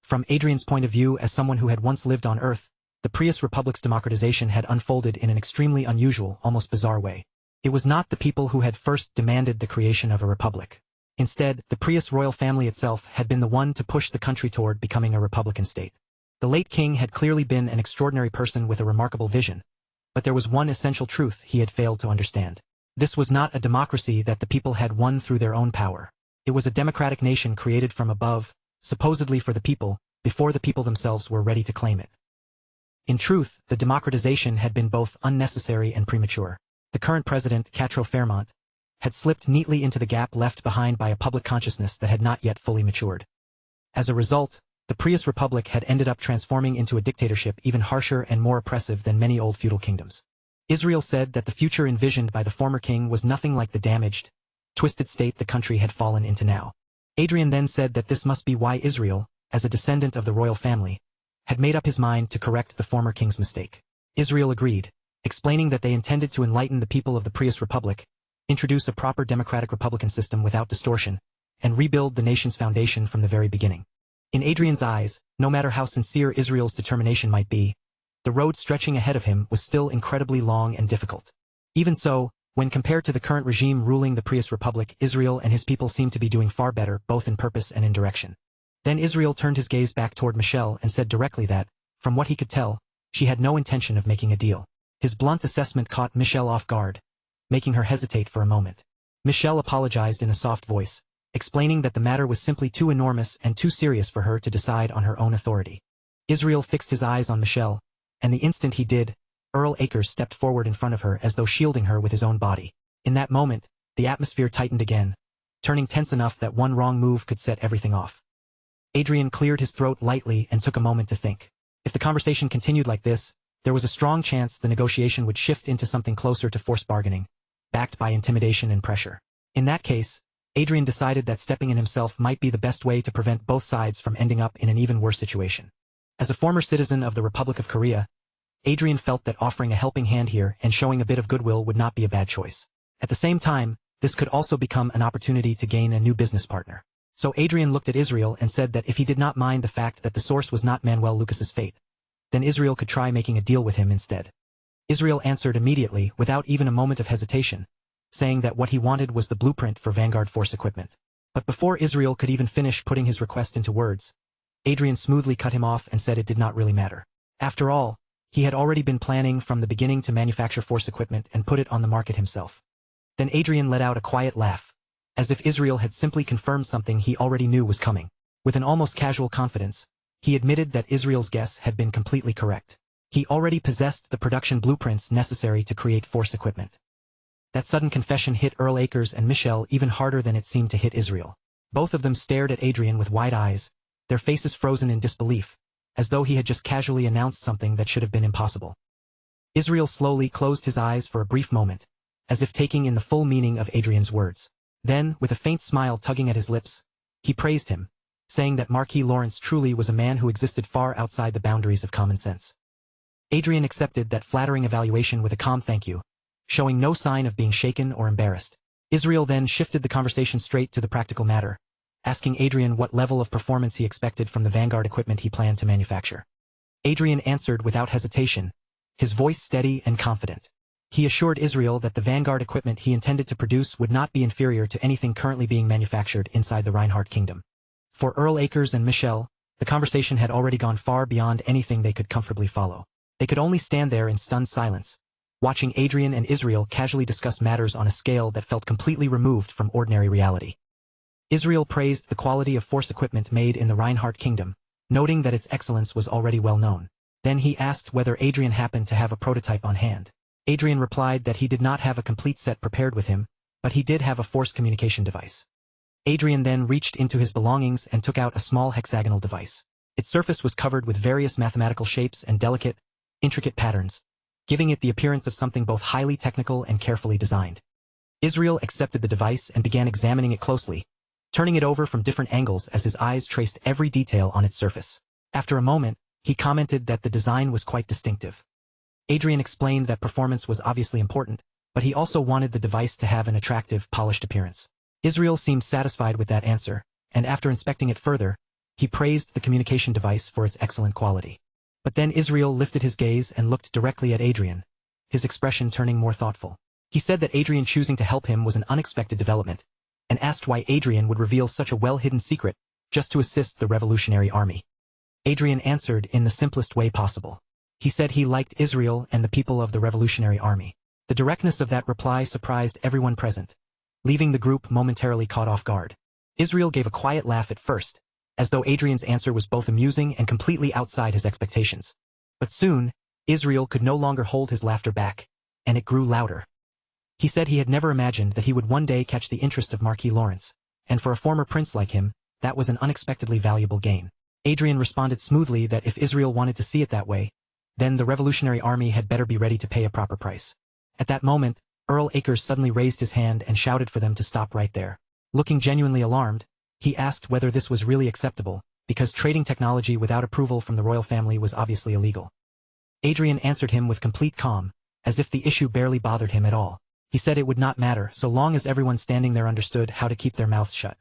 From Adrian's point of view as someone who had once lived on Earth, the Prius Republic's democratization had unfolded in an extremely unusual, almost bizarre way. It was not the people who had first demanded the creation of a republic. Instead, the Prius royal family itself had been the one to push the country toward becoming a republican state. The late king had clearly been an extraordinary person with a remarkable vision, but there was one essential truth he had failed to understand. This was not a democracy that the people had won through their own power. It was a democratic nation created from above, supposedly for the people, before the people themselves were ready to claim it. In truth, the democratization had been both unnecessary and premature. The current president, Catro Fairmont, had slipped neatly into the gap left behind by a public consciousness that had not yet fully matured. As a result, the Prius Republic had ended up transforming into a dictatorship even harsher and more oppressive than many old feudal kingdoms. Israel said that the future envisioned by the former king was nothing like the damaged, twisted state the country had fallen into now. Adrian then said that this must be why Israel, as a descendant of the royal family, had made up his mind to correct the former king's mistake. Israel agreed, explaining that they intended to enlighten the people of the Prius Republic, introduce a proper democratic republican system without distortion, and rebuild the nation's foundation from the very beginning. In Adrian's eyes, no matter how sincere Israel's determination might be, the road stretching ahead of him was still incredibly long and difficult. Even so, when compared to the current regime ruling the Prius Republic, Israel and his people seemed to be doing far better, both in purpose and in direction. Then Israel turned his gaze back toward Michelle and said directly that, from what he could tell, she had no intention of making a deal. His blunt assessment caught Michelle off guard, making her hesitate for a moment. Michelle apologized in a soft voice, explaining that the matter was simply too enormous and too serious for her to decide on her own authority. Israel fixed his eyes on Michelle, and the instant he did, Earl Akers stepped forward in front of her as though shielding her with his own body. In that moment, the atmosphere tightened again, turning tense enough that one wrong move could set everything off. Adrian cleared his throat lightly and took a moment to think. If the conversation continued like this, there was a strong chance the negotiation would shift into something closer to forced bargaining, backed by intimidation and pressure. In that case, Adrian decided that stepping in himself might be the best way to prevent both sides from ending up in an even worse situation. As a former citizen of the Republic of Korea, Adrian felt that offering a helping hand here and showing a bit of goodwill would not be a bad choice. At the same time, this could also become an opportunity to gain a new business partner. So Adrian looked at Israel and said that if he did not mind the fact that the source was not Manuel Lucas's fate, then Israel could try making a deal with him instead. Israel answered immediately, without even a moment of hesitation, saying that what he wanted was the blueprint for Vanguard Force equipment. But before Israel could even finish putting his request into words, Adrian smoothly cut him off and said it did not really matter. After all, he had already been planning from the beginning to manufacture force equipment and put it on the market himself. Then Adrian let out a quiet laugh, as if Israel had simply confirmed something he already knew was coming. With an almost casual confidence, he admitted that Israel's guess had been completely correct. He already possessed the production blueprints necessary to create force equipment. That sudden confession hit Earl Akers and Michelle even harder than it seemed to hit Israel. Both of them stared at Adrian with wide eyes, their faces frozen in disbelief, as though he had just casually announced something that should have been impossible. Israel slowly closed his eyes for a brief moment, as if taking in the full meaning of Adrian's words. Then, with a faint smile tugging at his lips, he praised him, saying that Marquis Lawrence truly was a man who existed far outside the boundaries of common sense. Adrian accepted that flattering evaluation with a calm thank you, showing no sign of being shaken or embarrassed. Israel then shifted the conversation straight to the practical matter, asking Adrian what level of performance he expected from the Vanguard equipment he planned to manufacture. Adrian answered without hesitation, his voice steady and confident. He assured Israel that the vanguard equipment he intended to produce would not be inferior to anything currently being manufactured inside the Reinhardt kingdom. For Earl Akers and Michelle, the conversation had already gone far beyond anything they could comfortably follow. They could only stand there in stunned silence, watching Adrian and Israel casually discuss matters on a scale that felt completely removed from ordinary reality. Israel praised the quality of force equipment made in the Reinhardt kingdom, noting that its excellence was already well known. Then he asked whether Adrian happened to have a prototype on hand. Adrian replied that he did not have a complete set prepared with him, but he did have a force communication device. Adrian then reached into his belongings and took out a small hexagonal device. Its surface was covered with various mathematical shapes and delicate, intricate patterns, giving it the appearance of something both highly technical and carefully designed. Israel accepted the device and began examining it closely, turning it over from different angles as his eyes traced every detail on its surface. After a moment, he commented that the design was quite distinctive. Adrian explained that performance was obviously important, but he also wanted the device to have an attractive, polished appearance. Israel seemed satisfied with that answer, and after inspecting it further, he praised the communication device for its excellent quality. But then Israel lifted his gaze and looked directly at Adrian, his expression turning more thoughtful. He said that Adrian choosing to help him was an unexpected development, and asked why Adrian would reveal such a well-hidden secret just to assist the Revolutionary Army. Adrian answered in the simplest way possible. He said he liked Israel and the people of the Revolutionary Army. The directness of that reply surprised everyone present, leaving the group momentarily caught off guard. Israel gave a quiet laugh at first, as though Adrian's answer was both amusing and completely outside his expectations. But soon, Israel could no longer hold his laughter back, and it grew louder. He said he had never imagined that he would one day catch the interest of Marquis Lawrence, and for a former prince like him, that was an unexpectedly valuable gain. Adrian responded smoothly that if Israel wanted to see it that way, then the Revolutionary Army had better be ready to pay a proper price. At that moment, Earl Akers suddenly raised his hand and shouted for them to stop right there. Looking genuinely alarmed, he asked whether this was really acceptable, because trading technology without approval from the royal family was obviously illegal. Adrian answered him with complete calm, as if the issue barely bothered him at all. He said it would not matter so long as everyone standing there understood how to keep their mouths shut.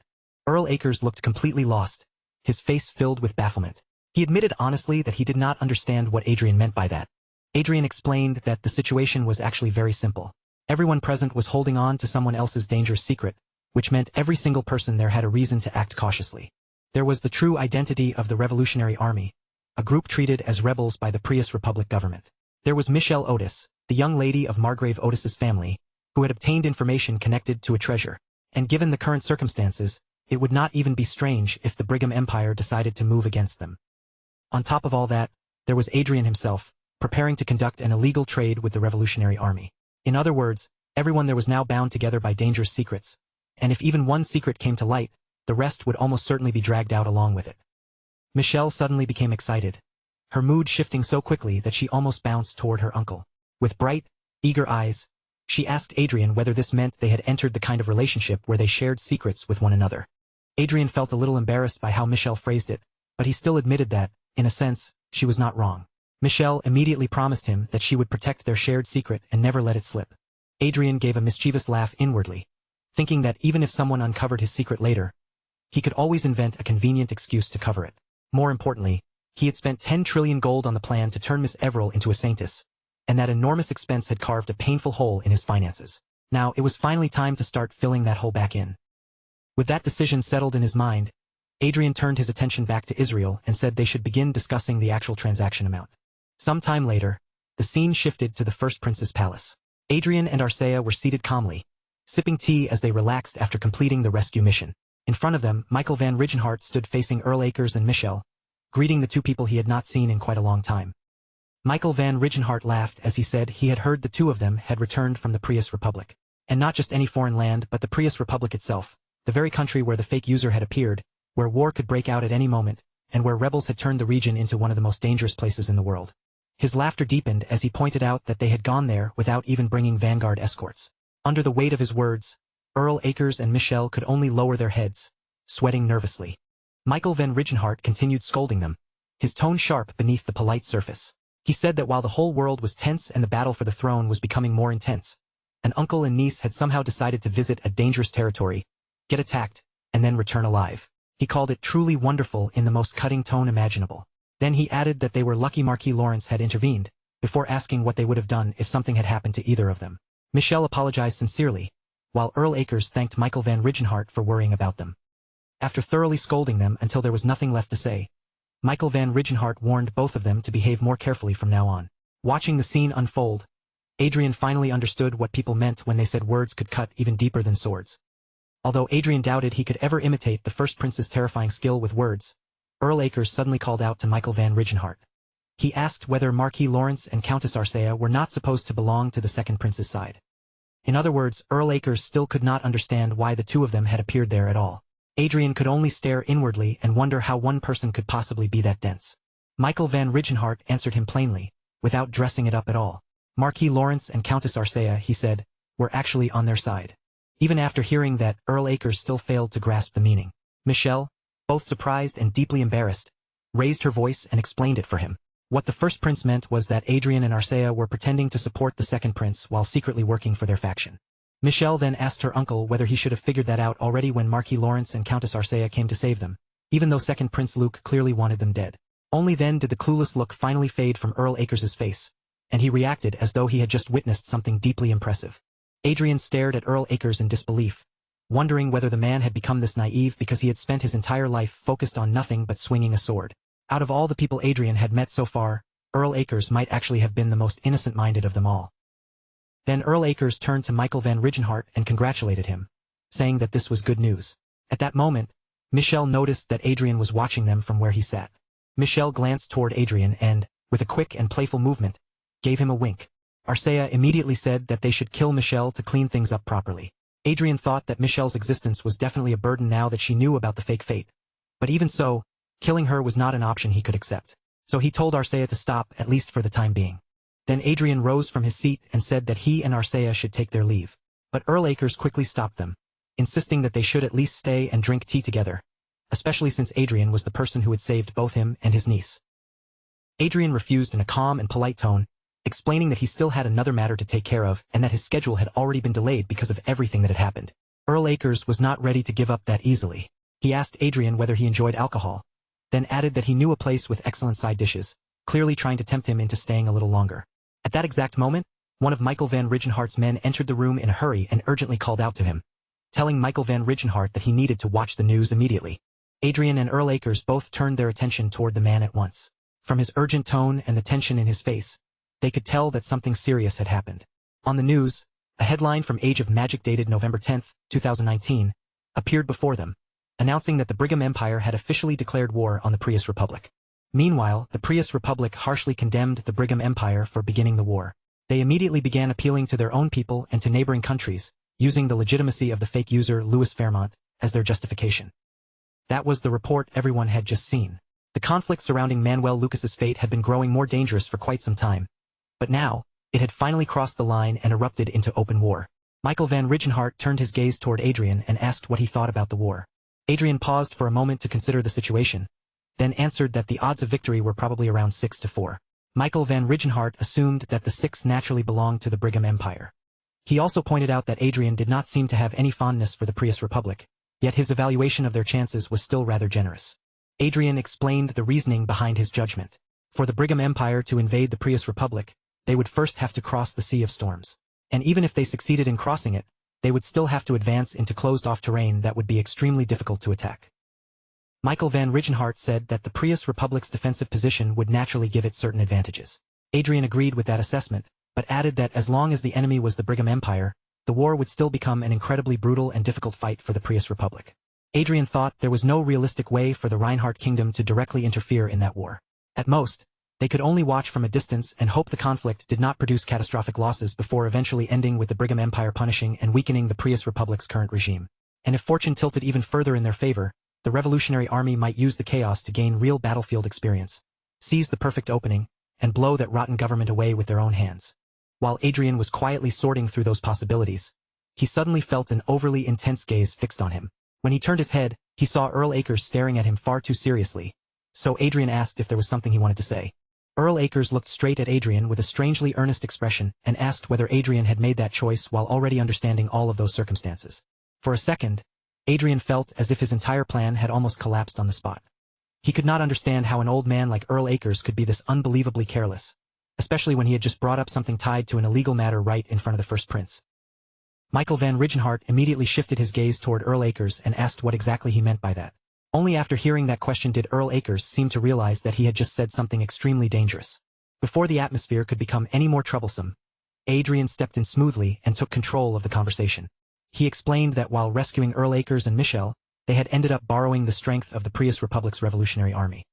Earl Akers looked completely lost, his face filled with bafflement. He admitted honestly that he did not understand what Adrian meant by that. Adrian explained that the situation was actually very simple. Everyone present was holding on to someone else's dangerous secret, which meant every single person there had a reason to act cautiously. There was the true identity of the Revolutionary Army, a group treated as rebels by the Prius Republic government. There was Michelle Otis, the young lady of Margrave Otis's family, who had obtained information connected to a treasure, and given the current circumstances, it would not even be strange if the Brigham Empire decided to move against them. On top of all that, there was Adrian himself, preparing to conduct an illegal trade with the Revolutionary Army. In other words, everyone there was now bound together by dangerous secrets, and if even one secret came to light, the rest would almost certainly be dragged out along with it. Michelle suddenly became excited, her mood shifting so quickly that she almost bounced toward her uncle. With bright, eager eyes, she asked Adrian whether this meant they had entered the kind of relationship where they shared secrets with one another. Adrian felt a little embarrassed by how Michelle phrased it, but he still admitted that, in a sense, she was not wrong. Michelle immediately promised him that she would protect their shared secret and never let it slip. Adrian gave a mischievous laugh inwardly, thinking that even if someone uncovered his secret later, he could always invent a convenient excuse to cover it. More importantly, he had spent 10 trillion gold on the plan to turn Miss Everill into a saintess, and that enormous expense had carved a painful hole in his finances. Now it was finally time to start filling that hole back in. With that decision settled in his mind, Adrian turned his attention back to Israel and said they should begin discussing the actual transaction amount. Some time later, the scene shifted to the First Prince's palace. Adrian and Arcea were seated calmly, sipping tea as they relaxed after completing the rescue mission. In front of them, Michael van Ridgenhart stood facing Earl Akers and Michelle, greeting the two people he had not seen in quite a long time. Michael van Ridgenhart laughed as he said he had heard the two of them had returned from the Prius Republic. And not just any foreign land but the Prius Republic itself, the very country where the fake user had appeared, where war could break out at any moment, and where rebels had turned the region into one of the most dangerous places in the world. His laughter deepened as he pointed out that they had gone there without even bringing vanguard escorts. Under the weight of his words, Earl Akers and Michelle could only lower their heads, sweating nervously. Michael van Ridgenhart continued scolding them, his tone sharp beneath the polite surface. He said that while the whole world was tense and the battle for the throne was becoming more intense, an uncle and niece had somehow decided to visit a dangerous territory, get attacked, and then return alive. He called it truly wonderful in the most cutting tone imaginable. Then he added that they were lucky Marquis Lawrence had intervened, before asking what they would have done if something had happened to either of them. Michelle apologized sincerely, while Earl Akers thanked Michael Van Rigenhart for worrying about them. After thoroughly scolding them until there was nothing left to say, Michael Van Rigenhart warned both of them to behave more carefully from now on. Watching the scene unfold, Adrian finally understood what people meant when they said words could cut even deeper than swords. Although Adrian doubted he could ever imitate the first prince's terrifying skill with words, Earl Akers suddenly called out to Michael Van Rigenhart. He asked whether Marquis Lawrence and Countess Arcea were not supposed to belong to the second prince's side. In other words, Earl Akers still could not understand why the two of them had appeared there at all. Adrian could only stare inwardly and wonder how one person could possibly be that dense. Michael Van Rigenhart answered him plainly, without dressing it up at all. Marquis Lawrence and Countess Arcea, he said, were actually on their side. Even after hearing that, Earl Akers still failed to grasp the meaning. Michelle, both surprised and deeply embarrassed, raised her voice and explained it for him. What the first prince meant was that Adrian and Arcea were pretending to support the second prince while secretly working for their faction. Michelle then asked her uncle whether he should have figured that out already when Marquis Lawrence and Countess Arcea came to save them, even though second prince Luke clearly wanted them dead. Only then did the clueless look finally fade from Earl Akers' face, and he reacted as though he had just witnessed something deeply impressive. Adrian stared at Earl Akers in disbelief, wondering whether the man had become this naive because he had spent his entire life focused on nothing but swinging a sword. Out of all the people Adrian had met so far, Earl Akers might actually have been the most innocent-minded of them all. Then Earl Akers turned to Michael Van Rigenhart and congratulated him, saying that this was good news. At that moment, Michelle noticed that Adrian was watching them from where he sat. Michelle glanced toward Adrian and, with a quick and playful movement, gave him a wink. Arcea immediately said that they should kill Michelle to clean things up properly. Adrian thought that Michelle's existence was definitely a burden now that she knew about the fake fate. But even so, killing her was not an option he could accept. So he told Arcea to stop, at least for the time being. Then Adrian rose from his seat and said that he and Arcea should take their leave. But Earl Akers quickly stopped them, insisting that they should at least stay and drink tea together, especially since Adrian was the person who had saved both him and his niece. Adrian refused in a calm and polite tone, explaining that he still had another matter to take care of and that his schedule had already been delayed because of everything that had happened. Earl Akers was not ready to give up that easily. He asked Adrian whether he enjoyed alcohol, then added that he knew a place with excellent side dishes, clearly trying to tempt him into staying a little longer. At that exact moment, one of Michael Van Rigenhart's men entered the room in a hurry and urgently called out to him, telling Michael Van Rigenhart that he needed to watch the news immediately. Adrian and Earl Akers both turned their attention toward the man at once. From his urgent tone and the tension in his face, they could tell that something serious had happened. On the news, a headline from Age of Magic dated November 10, 2019, appeared before them, announcing that the Brigham Empire had officially declared war on the Prius Republic. Meanwhile, the Prius Republic harshly condemned the Brigham Empire for beginning the war. They immediately began appealing to their own people and to neighboring countries, using the legitimacy of the fake user Louis Fairmont as their justification. That was the report everyone had just seen. The conflict surrounding Manuel Lucas's fate had been growing more dangerous for quite some time, but now, it had finally crossed the line and erupted into open war. Michael Van Rigenhart turned his gaze toward Adrian and asked what he thought about the war. Adrian paused for a moment to consider the situation, then answered that the odds of victory were probably around 6-4. Michael Van Rigenhart assumed that the 6 naturally belonged to the Brigham Empire. He also pointed out that Adrian did not seem to have any fondness for the Prius Republic, yet his evaluation of their chances was still rather generous. Adrian explained the reasoning behind his judgment. For the Brigham Empire to invade the Prius Republic, they would first have to cross the Sea of Storms. And even if they succeeded in crossing it, they would still have to advance into closed-off terrain that would be extremely difficult to attack. Michael Van Rigenhart said that the Prius Republic's defensive position would naturally give it certain advantages. Adrian agreed with that assessment, but added that as long as the enemy was the Brigham Empire, the war would still become an incredibly brutal and difficult fight for the Prius Republic. Adrian thought there was no realistic way for the Reinhardt Kingdom to directly interfere in that war. At most, they could only watch from a distance and hope the conflict did not produce catastrophic losses before eventually ending with the Brigham Empire punishing and weakening the Prius Republic's current regime. And if fortune tilted even further in their favor, the Revolutionary Army might use the chaos to gain real battlefield experience, seize the perfect opening, and blow that rotten government away with their own hands. While Adrian was quietly sorting through those possibilities, he suddenly felt an overly intense gaze fixed on him. When he turned his head, he saw Earl Akers staring at him far too seriously, so Adrian asked if there was something he wanted to say. Earl Akers looked straight at Adrian with a strangely earnest expression and asked whether Adrian had made that choice while already understanding all of those circumstances. For a second, Adrian felt as if his entire plan had almost collapsed on the spot. He could not understand how an old man like Earl Akers could be this unbelievably careless, especially when he had just brought up something tied to an illegal matter right in front of the first prince. Michael Van Rigenhart immediately shifted his gaze toward Earl Akers and asked what exactly he meant by that. Only after hearing that question did Earl Akers seem to realize that he had just said something extremely dangerous. Before the atmosphere could become any more troublesome, Adrian stepped in smoothly and took control of the conversation. He explained that while rescuing Earl Akers and Michelle, they had ended up borrowing the strength of the Prius Republic's Revolutionary Army.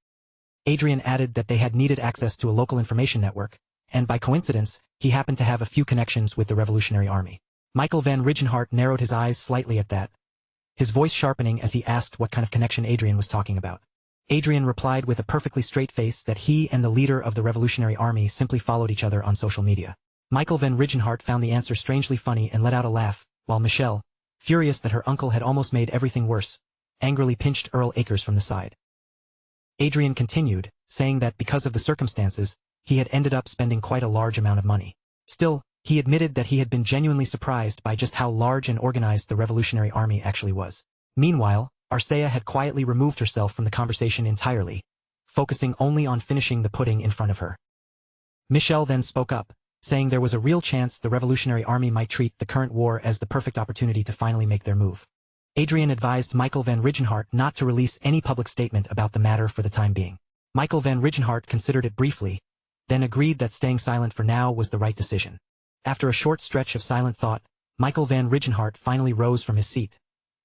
Adrian added that they had needed access to a local information network, and by coincidence, he happened to have a few connections with the Revolutionary Army. Michael Van Rigenhart narrowed his eyes slightly at that, his voice sharpening as he asked what kind of connection Adrian was talking about. Adrian replied with a perfectly straight face that he and the leader of the Revolutionary Army simply followed each other on social media. Michael Van Rigenhart found the answer strangely funny and let out a laugh, while Michelle, furious that her uncle had almost made everything worse, angrily pinched Earl Akers from the side. Adrian continued, saying that because of the circumstances, he had ended up spending quite a large amount of money. Still, he admitted that he had been genuinely surprised by just how large and organized the Revolutionary Army actually was. Meanwhile, Arcea had quietly removed herself from the conversation entirely, focusing only on finishing the pudding in front of her. Michelle then spoke up, saying there was a real chance the Revolutionary Army might treat the current war as the perfect opportunity to finally make their move. Adrian advised Michael Van Rigenhart not to release any public statement about the matter for the time being. Michael Van Rigenhart considered it briefly, then agreed that staying silent for now was the right decision. After a short stretch of silent thought, Michael Van Rigenhart finally rose from his seat,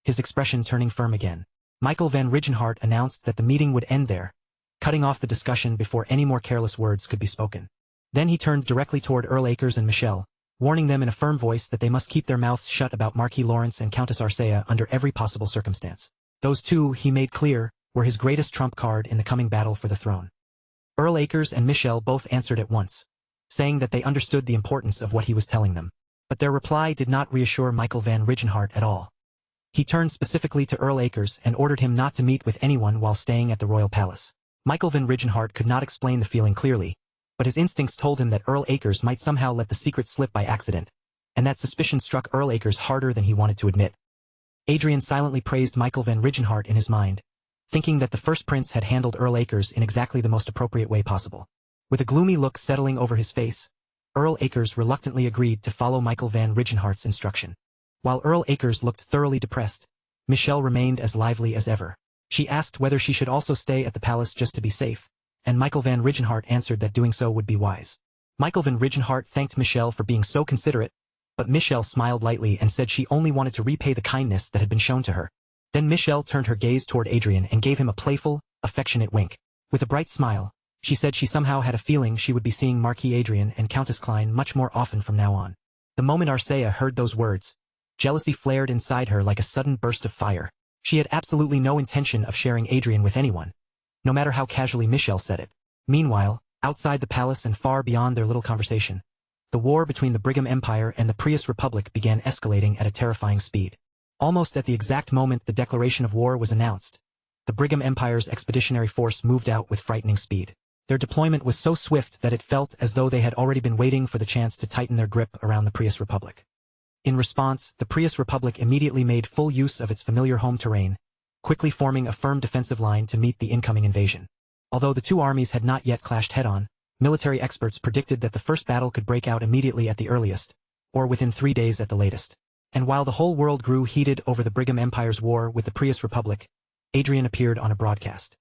his expression turning firm again. Michael Van Rigenhart announced that the meeting would end there, cutting off the discussion before any more careless words could be spoken. Then he turned directly toward Earl Akers and Michelle, warning them in a firm voice that they must keep their mouths shut about Marquis Lawrence and Countess Arcea under every possible circumstance. Those two, he made clear, were his greatest trump card in the coming battle for the throne. Earl Akers and Michelle both answered at once, saying that they understood the importance of what he was telling them. But their reply did not reassure Michael Van Rigenhart at all. He turned specifically to Earl Akers and ordered him not to meet with anyone while staying at the royal palace. Michael Van Rigenhart could not explain the feeling clearly, but his instincts told him that Earl Akers might somehow let the secret slip by accident, and that suspicion struck Earl Akers harder than he wanted to admit. Adrian silently praised Michael Van Rigenhart in his mind, thinking that the first prince had handled Earl Akers in exactly the most appropriate way possible. With a gloomy look settling over his face, Earl Akers reluctantly agreed to follow Michael Van Rigenhart's instruction. While Earl Akers looked thoroughly depressed, Michelle remained as lively as ever. She asked whether she should also stay at the palace just to be safe, and Michael Van Rigenhart answered that doing so would be wise. Michael Van Rigenhart thanked Michelle for being so considerate, but Michelle smiled lightly and said she only wanted to repay the kindness that had been shown to her. Then Michelle turned her gaze toward Adrian and gave him a playful, affectionate wink. With a bright smile, she said she somehow had a feeling she would be seeing Marquis Adrian and Countess Klein much more often from now on. The moment Arcea heard those words, jealousy flared inside her like a sudden burst of fire. She had absolutely no intention of sharing Adrian with anyone, no matter how casually Michelle said it. Meanwhile, outside the palace and far beyond their little conversation, the war between the Brigham Empire and the Prius Republic began escalating at a terrifying speed. Almost at the exact moment the declaration of war was announced, the Brigham Empire's expeditionary force moved out with frightening speed. Their deployment was so swift that it felt as though they had already been waiting for the chance to tighten their grip around the Prius Republic. In response, the Prius Republic immediately made full use of its familiar home terrain, quickly forming a firm defensive line to meet the incoming invasion. Although the two armies had not yet clashed head-on, military experts predicted that the first battle could break out immediately at the earliest, or within 3 days at the latest. And while the whole world grew heated over the Brigham Empire's war with the Prius Republic, Adrian appeared on a broadcast.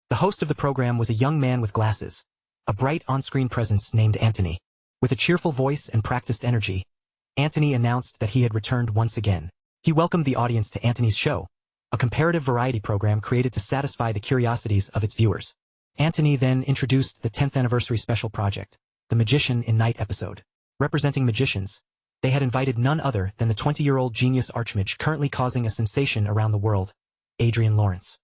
The host of the program was a young man with glasses, a bright on-screen presence named Anthony. With a cheerful voice and practiced energy, Anthony announced that he had returned once again. He welcomed the audience to Anthony's show, a comparative variety program created to satisfy the curiosities of its viewers. Anthony then introduced the 10th anniversary special project, the Magician in Night episode. Representing magicians, they had invited none other than the 20-year-old genius archmage currently causing a sensation around the world, Adrian Lawrence.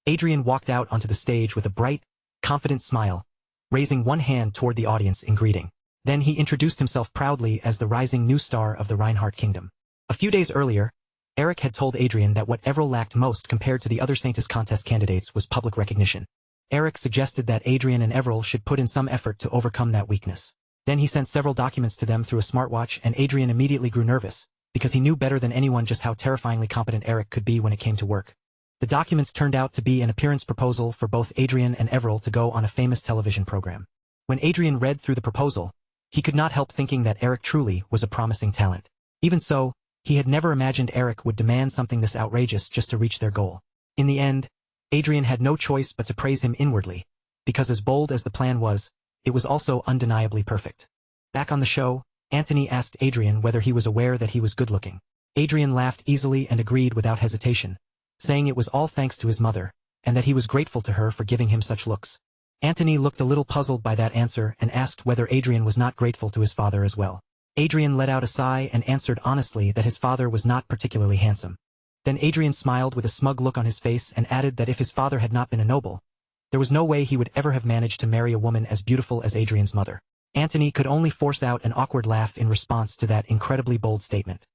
Adrian walked out onto the stage with a bright, confident smile, raising one hand toward the audience in greeting. Then he introduced himself proudly as the rising new star of the Reinhardt Kingdom. A few days earlier, Eric had told Adrian that what Everil lacked most compared to the other Saintess contest candidates was public recognition. Eric suggested that Adrian and Everil should put in some effort to overcome that weakness. Then he sent several documents to them through a smartwatch, and Adrian immediately grew nervous, because he knew better than anyone just how terrifyingly competent Eric could be when it came to work. The documents turned out to be an appearance proposal for both Adrian and Everil to go on a famous television program. When Adrian read through the proposal, he could not help thinking that Eric truly was a promising talent. Even so, he had never imagined Eric would demand something this outrageous just to reach their goal. In the end, Adrian had no choice but to praise him inwardly, because as bold as the plan was, it was also undeniably perfect. Back on the show, Anthony asked Adrian whether he was aware that he was good-looking. Adrian laughed easily and agreed without hesitation, saying it was all thanks to his mother, and that he was grateful to her for giving him such looks. Anthony looked a little puzzled by that answer and asked whether Adrian was not grateful to his father as well. Adrian let out a sigh and answered honestly that his father was not particularly handsome. Then Adrian smiled with a smug look on his face and added that if his father had not been a noble, there was no way he would ever have managed to marry a woman as beautiful as Adrian's mother. Anthony could only force out an awkward laugh in response to that incredibly bold statement.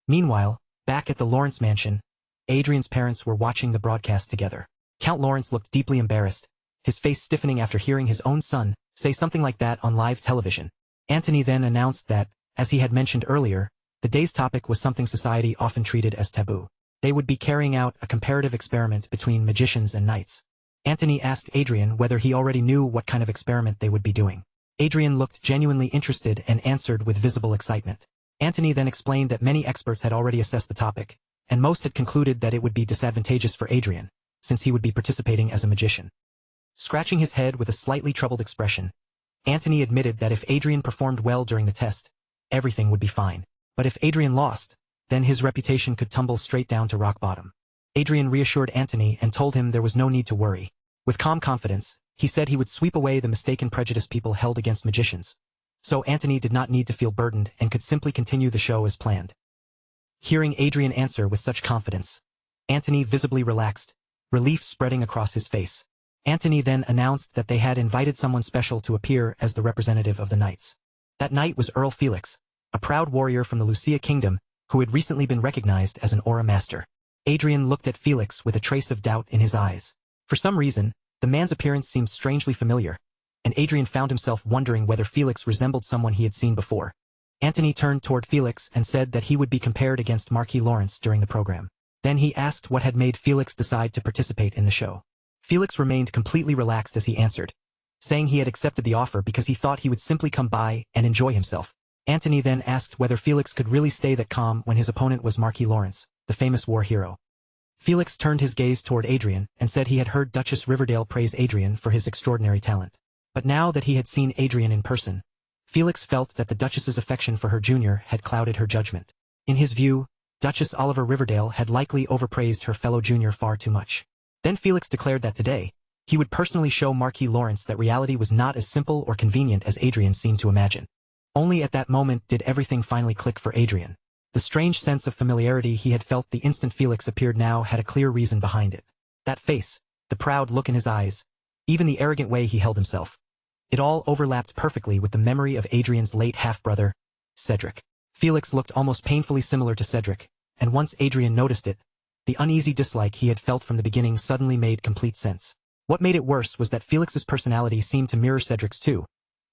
Meanwhile, back at the Lawrence mansion, Adrian's parents were watching the broadcast together. Count Lawrence looked deeply embarrassed, his face stiffening after hearing his own son say something like that on live television. Anthony then announced that, as he had mentioned earlier, the day's topic was something society often treated as taboo. They would be carrying out a comparative experiment between magicians and knights. Anthony asked Adrian whether he already knew what kind of experiment they would be doing. Adrian looked genuinely interested and answered with visible excitement. Anthony then explained that many experts had already assessed the topic, and most had concluded that it would be disadvantageous for Adrian, since he would be participating as a magician. Scratching his head with a slightly troubled expression, Anthony admitted that if Adrian performed well during the test, everything would be fine. But if Adrian lost, then his reputation could tumble straight down to rock bottom. Adrian reassured Anthony and told him there was no need to worry. With calm confidence, he said he would sweep away the mistaken prejudice people held against magicians. So Anthony did not need to feel burdened and could simply continue the show as planned. Hearing Adrian answer with such confidence, Anthony visibly relaxed, relief spreading across his face. Anthony then announced that they had invited someone special to appear as the representative of the knights. That knight was Earl Felix, a proud warrior from the Lucia kingdom, who had recently been recognized as an aura master. Adrian looked at Felix with a trace of doubt in his eyes. For some reason, the man's appearance seemed strangely familiar, and Adrian found himself wondering whether Felix resembled someone he had seen before. Anthony turned toward Felix and said that he would be compared against Marquis Lawrence during the program. Then he asked what had made Felix decide to participate in the show. Felix remained completely relaxed as he answered, saying he had accepted the offer because he thought he would simply come by and enjoy himself. Anthony then asked whether Felix could really stay that calm when his opponent was Marquis Lawrence, the famous war hero. Felix turned his gaze toward Adrian and said he had heard Duchess Riverdale praise Adrian for his extraordinary talent. But now that he had seen Adrian in person, Felix felt that the Duchess's affection for her junior had clouded her judgment. In his view, Duchess Oliver Riverdale had likely overpraised her fellow junior far too much. Then Felix declared that today, he would personally show Marquis Lawrence that reality was not as simple or convenient as Adrian seemed to imagine. Only at that moment did everything finally click for Adrian. The strange sense of familiarity he had felt the instant Felix appeared now had a clear reason behind it. That face, the proud look in his eyes, even the arrogant way he held himself. It all overlapped perfectly with the memory of Adrian's late half-brother, Cedric. Felix looked almost painfully similar to Cedric, and once Adrian noticed it, the uneasy dislike he had felt from the beginning suddenly made complete sense. What made it worse was that Felix's personality seemed to mirror Cedric's too,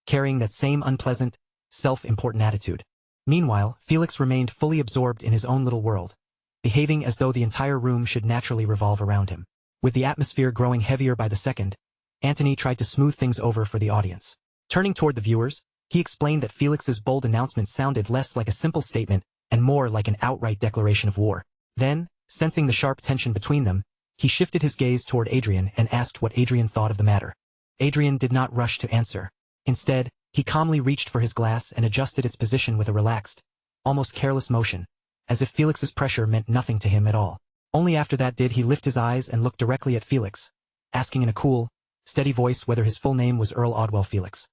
carrying that same unpleasant, self-important attitude. Meanwhile, Felix remained fully absorbed in his own little world, behaving as though the entire room should naturally revolve around him. With the atmosphere growing heavier by the second, Anthony tried to smooth things over for the audience. Turning toward the viewers, he explained that Felix's bold announcement sounded less like a simple statement and more like an outright declaration of war. Then, sensing the sharp tension between them, he shifted his gaze toward Adrian and asked what Adrian thought of the matter. Adrian did not rush to answer. Instead, he calmly reached for his glass and adjusted its position with a relaxed, almost careless motion, as if Felix's pressure meant nothing to him at all. Only after that did he lift his eyes and look directly at Felix, asking in a cool, steady voice whether his full name was Earl Odwell Felix.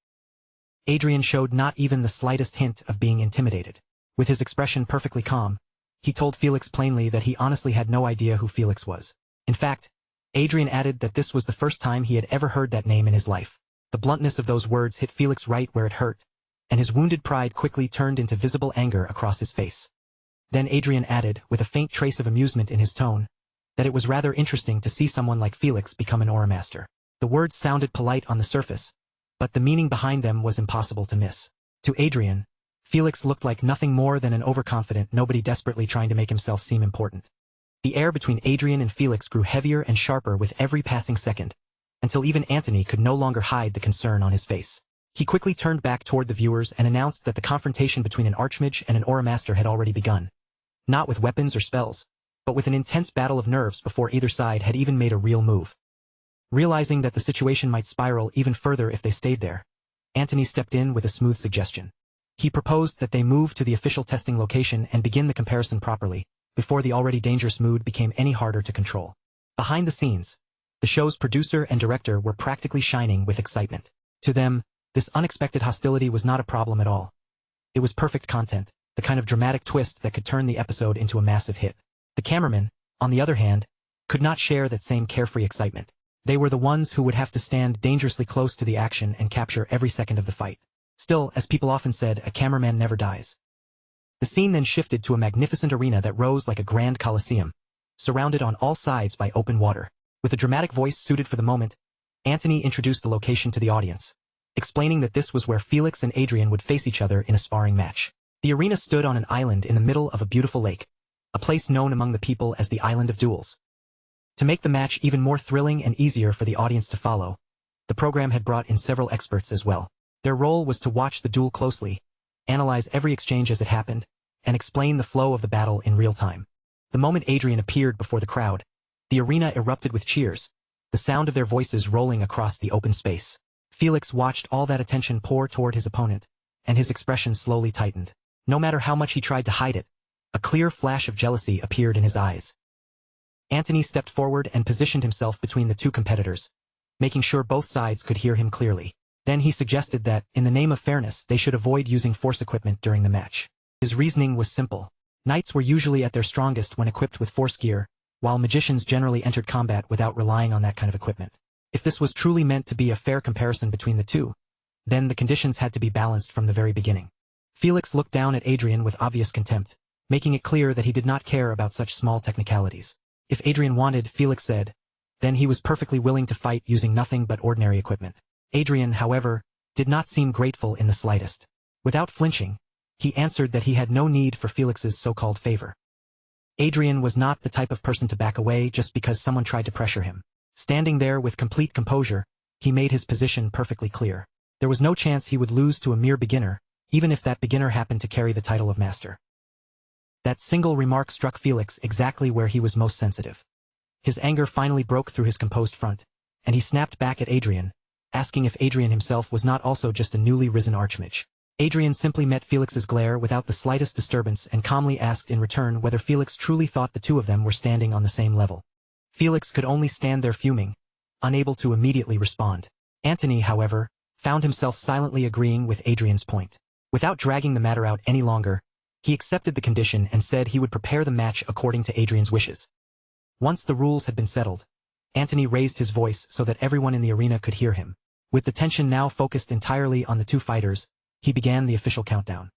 Adrian showed not even the slightest hint of being intimidated. With his expression perfectly calm, he told Felix plainly that he honestly had no idea who Felix was. In fact, Adrian added that this was the first time he had ever heard that name in his life. The bluntness of those words hit Felix right where it hurt, and his wounded pride quickly turned into visible anger across his face. Then Adrian added, with a faint trace of amusement in his tone, that it was rather interesting to see someone like Felix become an aura master. The words sounded polite on the surface, but the meaning behind them was impossible to miss. To Adrian, Felix looked like nothing more than an overconfident nobody desperately trying to make himself seem important. The air between Adrian and Felix grew heavier and sharper with every passing second, until even Antony could no longer hide the concern on his face. He quickly turned back toward the viewers and announced that the confrontation between an Archmage and an Aura Master had already begun. Not with weapons or spells, but with an intense battle of nerves before either side had even made a real move. Realizing that the situation might spiral even further if they stayed there, Antony stepped in with a smooth suggestion. He proposed that they move to the official testing location and begin the comparison properly, before the already dangerous mood became any harder to control. Behind the scenes, the show's producer and director were practically shining with excitement. To them, this unexpected hostility was not a problem at all. It was perfect content, the kind of dramatic twist that could turn the episode into a massive hit. The cameramen, on the other hand, could not share that same carefree excitement. They were the ones who would have to stand dangerously close to the action and capture every second of the fight. Still, as people often said, a cameraman never dies. The scene then shifted to a magnificent arena that rose like a grand coliseum, surrounded on all sides by open water. With a dramatic voice suited for the moment, Antony introduced the location to the audience, explaining that this was where Felix and Adrian would face each other in a sparring match. The arena stood on an island in the middle of a beautiful lake, a place known among the people as the Island of Duels. To make the match even more thrilling and easier for the audience to follow, the program had brought in several experts as well. Their role was to watch the duel closely, analyze every exchange as it happened, and explain the flow of the battle in real time. The moment Adrian appeared before the crowd, the arena erupted with cheers, the sound of their voices rolling across the open space. Felix watched all that attention pour toward his opponent, and his expression slowly tightened. No matter how much he tried to hide it, a clear flash of jealousy appeared in his eyes. Antony stepped forward and positioned himself between the two competitors, making sure both sides could hear him clearly. Then he suggested that, in the name of fairness, they should avoid using force equipment during the match. His reasoning was simple. Knights were usually at their strongest when equipped with force gear, while magicians generally entered combat without relying on that kind of equipment. If this was truly meant to be a fair comparison between the two, then the conditions had to be balanced from the very beginning. Felix looked down at Adrian with obvious contempt, making it clear that he did not care about such small technicalities. If Adrian wanted, Felix said, then he was perfectly willing to fight using nothing but ordinary equipment. Adrian, however, did not seem grateful in the slightest. Without flinching, he answered that he had no need for Felix's so-called favor. Adrian was not the type of person to back away just because someone tried to pressure him. Standing there with complete composure, he made his position perfectly clear. There was no chance he would lose to a mere beginner, even if that beginner happened to carry the title of master. That single remark struck Felix exactly where he was most sensitive. His anger finally broke through his composed front, and he snapped back at Adrian, asking if Adrian himself was not also just a newly risen archmage. Adrian simply met Felix's glare without the slightest disturbance and calmly asked in return whether Felix truly thought the two of them were standing on the same level. Felix could only stand there fuming, unable to immediately respond. Antony, however, found himself silently agreeing with Adrian's point. Without dragging the matter out any longer, he accepted the condition and said he would prepare the match according to Adrian's wishes. Once the rules had been settled, Antony raised his voice so that everyone in the arena could hear him. With the tension now focused entirely on the two fighters, he began the official countdown.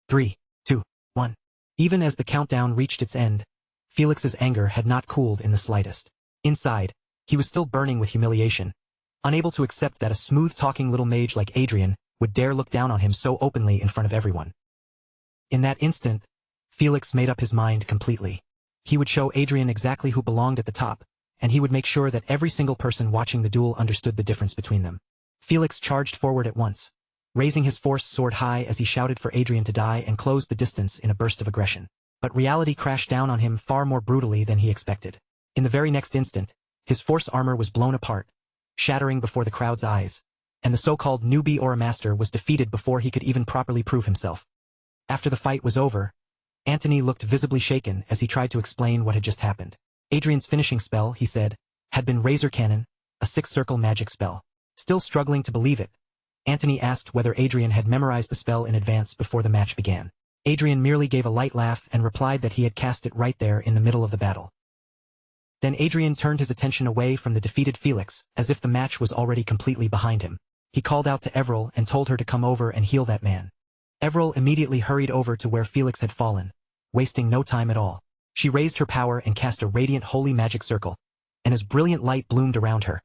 3, 2, 1. Even as the countdown reached its end, Felix's anger had not cooled in the slightest. Inside, he was still burning with humiliation, unable to accept that a smooth-talking little mage like Adrian would dare look down on him so openly in front of everyone. In that instant, Felix made up his mind completely. He would show Adrian exactly who belonged at the top, and he would make sure that every single person watching the duel understood the difference between them. Felix charged forward at once, raising his force sword high as he shouted for Adrian to die and closed the distance in a burst of aggression. But reality crashed down on him far more brutally than he expected. In the very next instant, his force armor was blown apart, shattering before the crowd's eyes, and the so-called newbie Aura Master was defeated before he could even properly prove himself. After the fight was over, Antony looked visibly shaken as he tried to explain what had just happened. Adrian's finishing spell, he said, had been Razor Cannon, a six-circle magic spell. Still struggling to believe it, Antony asked whether Adrian had memorized the spell in advance before the match began. Adrian merely gave a light laugh and replied that he had cast it right there in the middle of the battle. Then Adrian turned his attention away from the defeated Felix, as if the match was already completely behind him. He called out to Evril and told her to come over and heal that man. Evril immediately hurried over to where Felix had fallen, wasting no time at all. She raised her power and cast a radiant holy magic circle, and as brilliant light bloomed around her,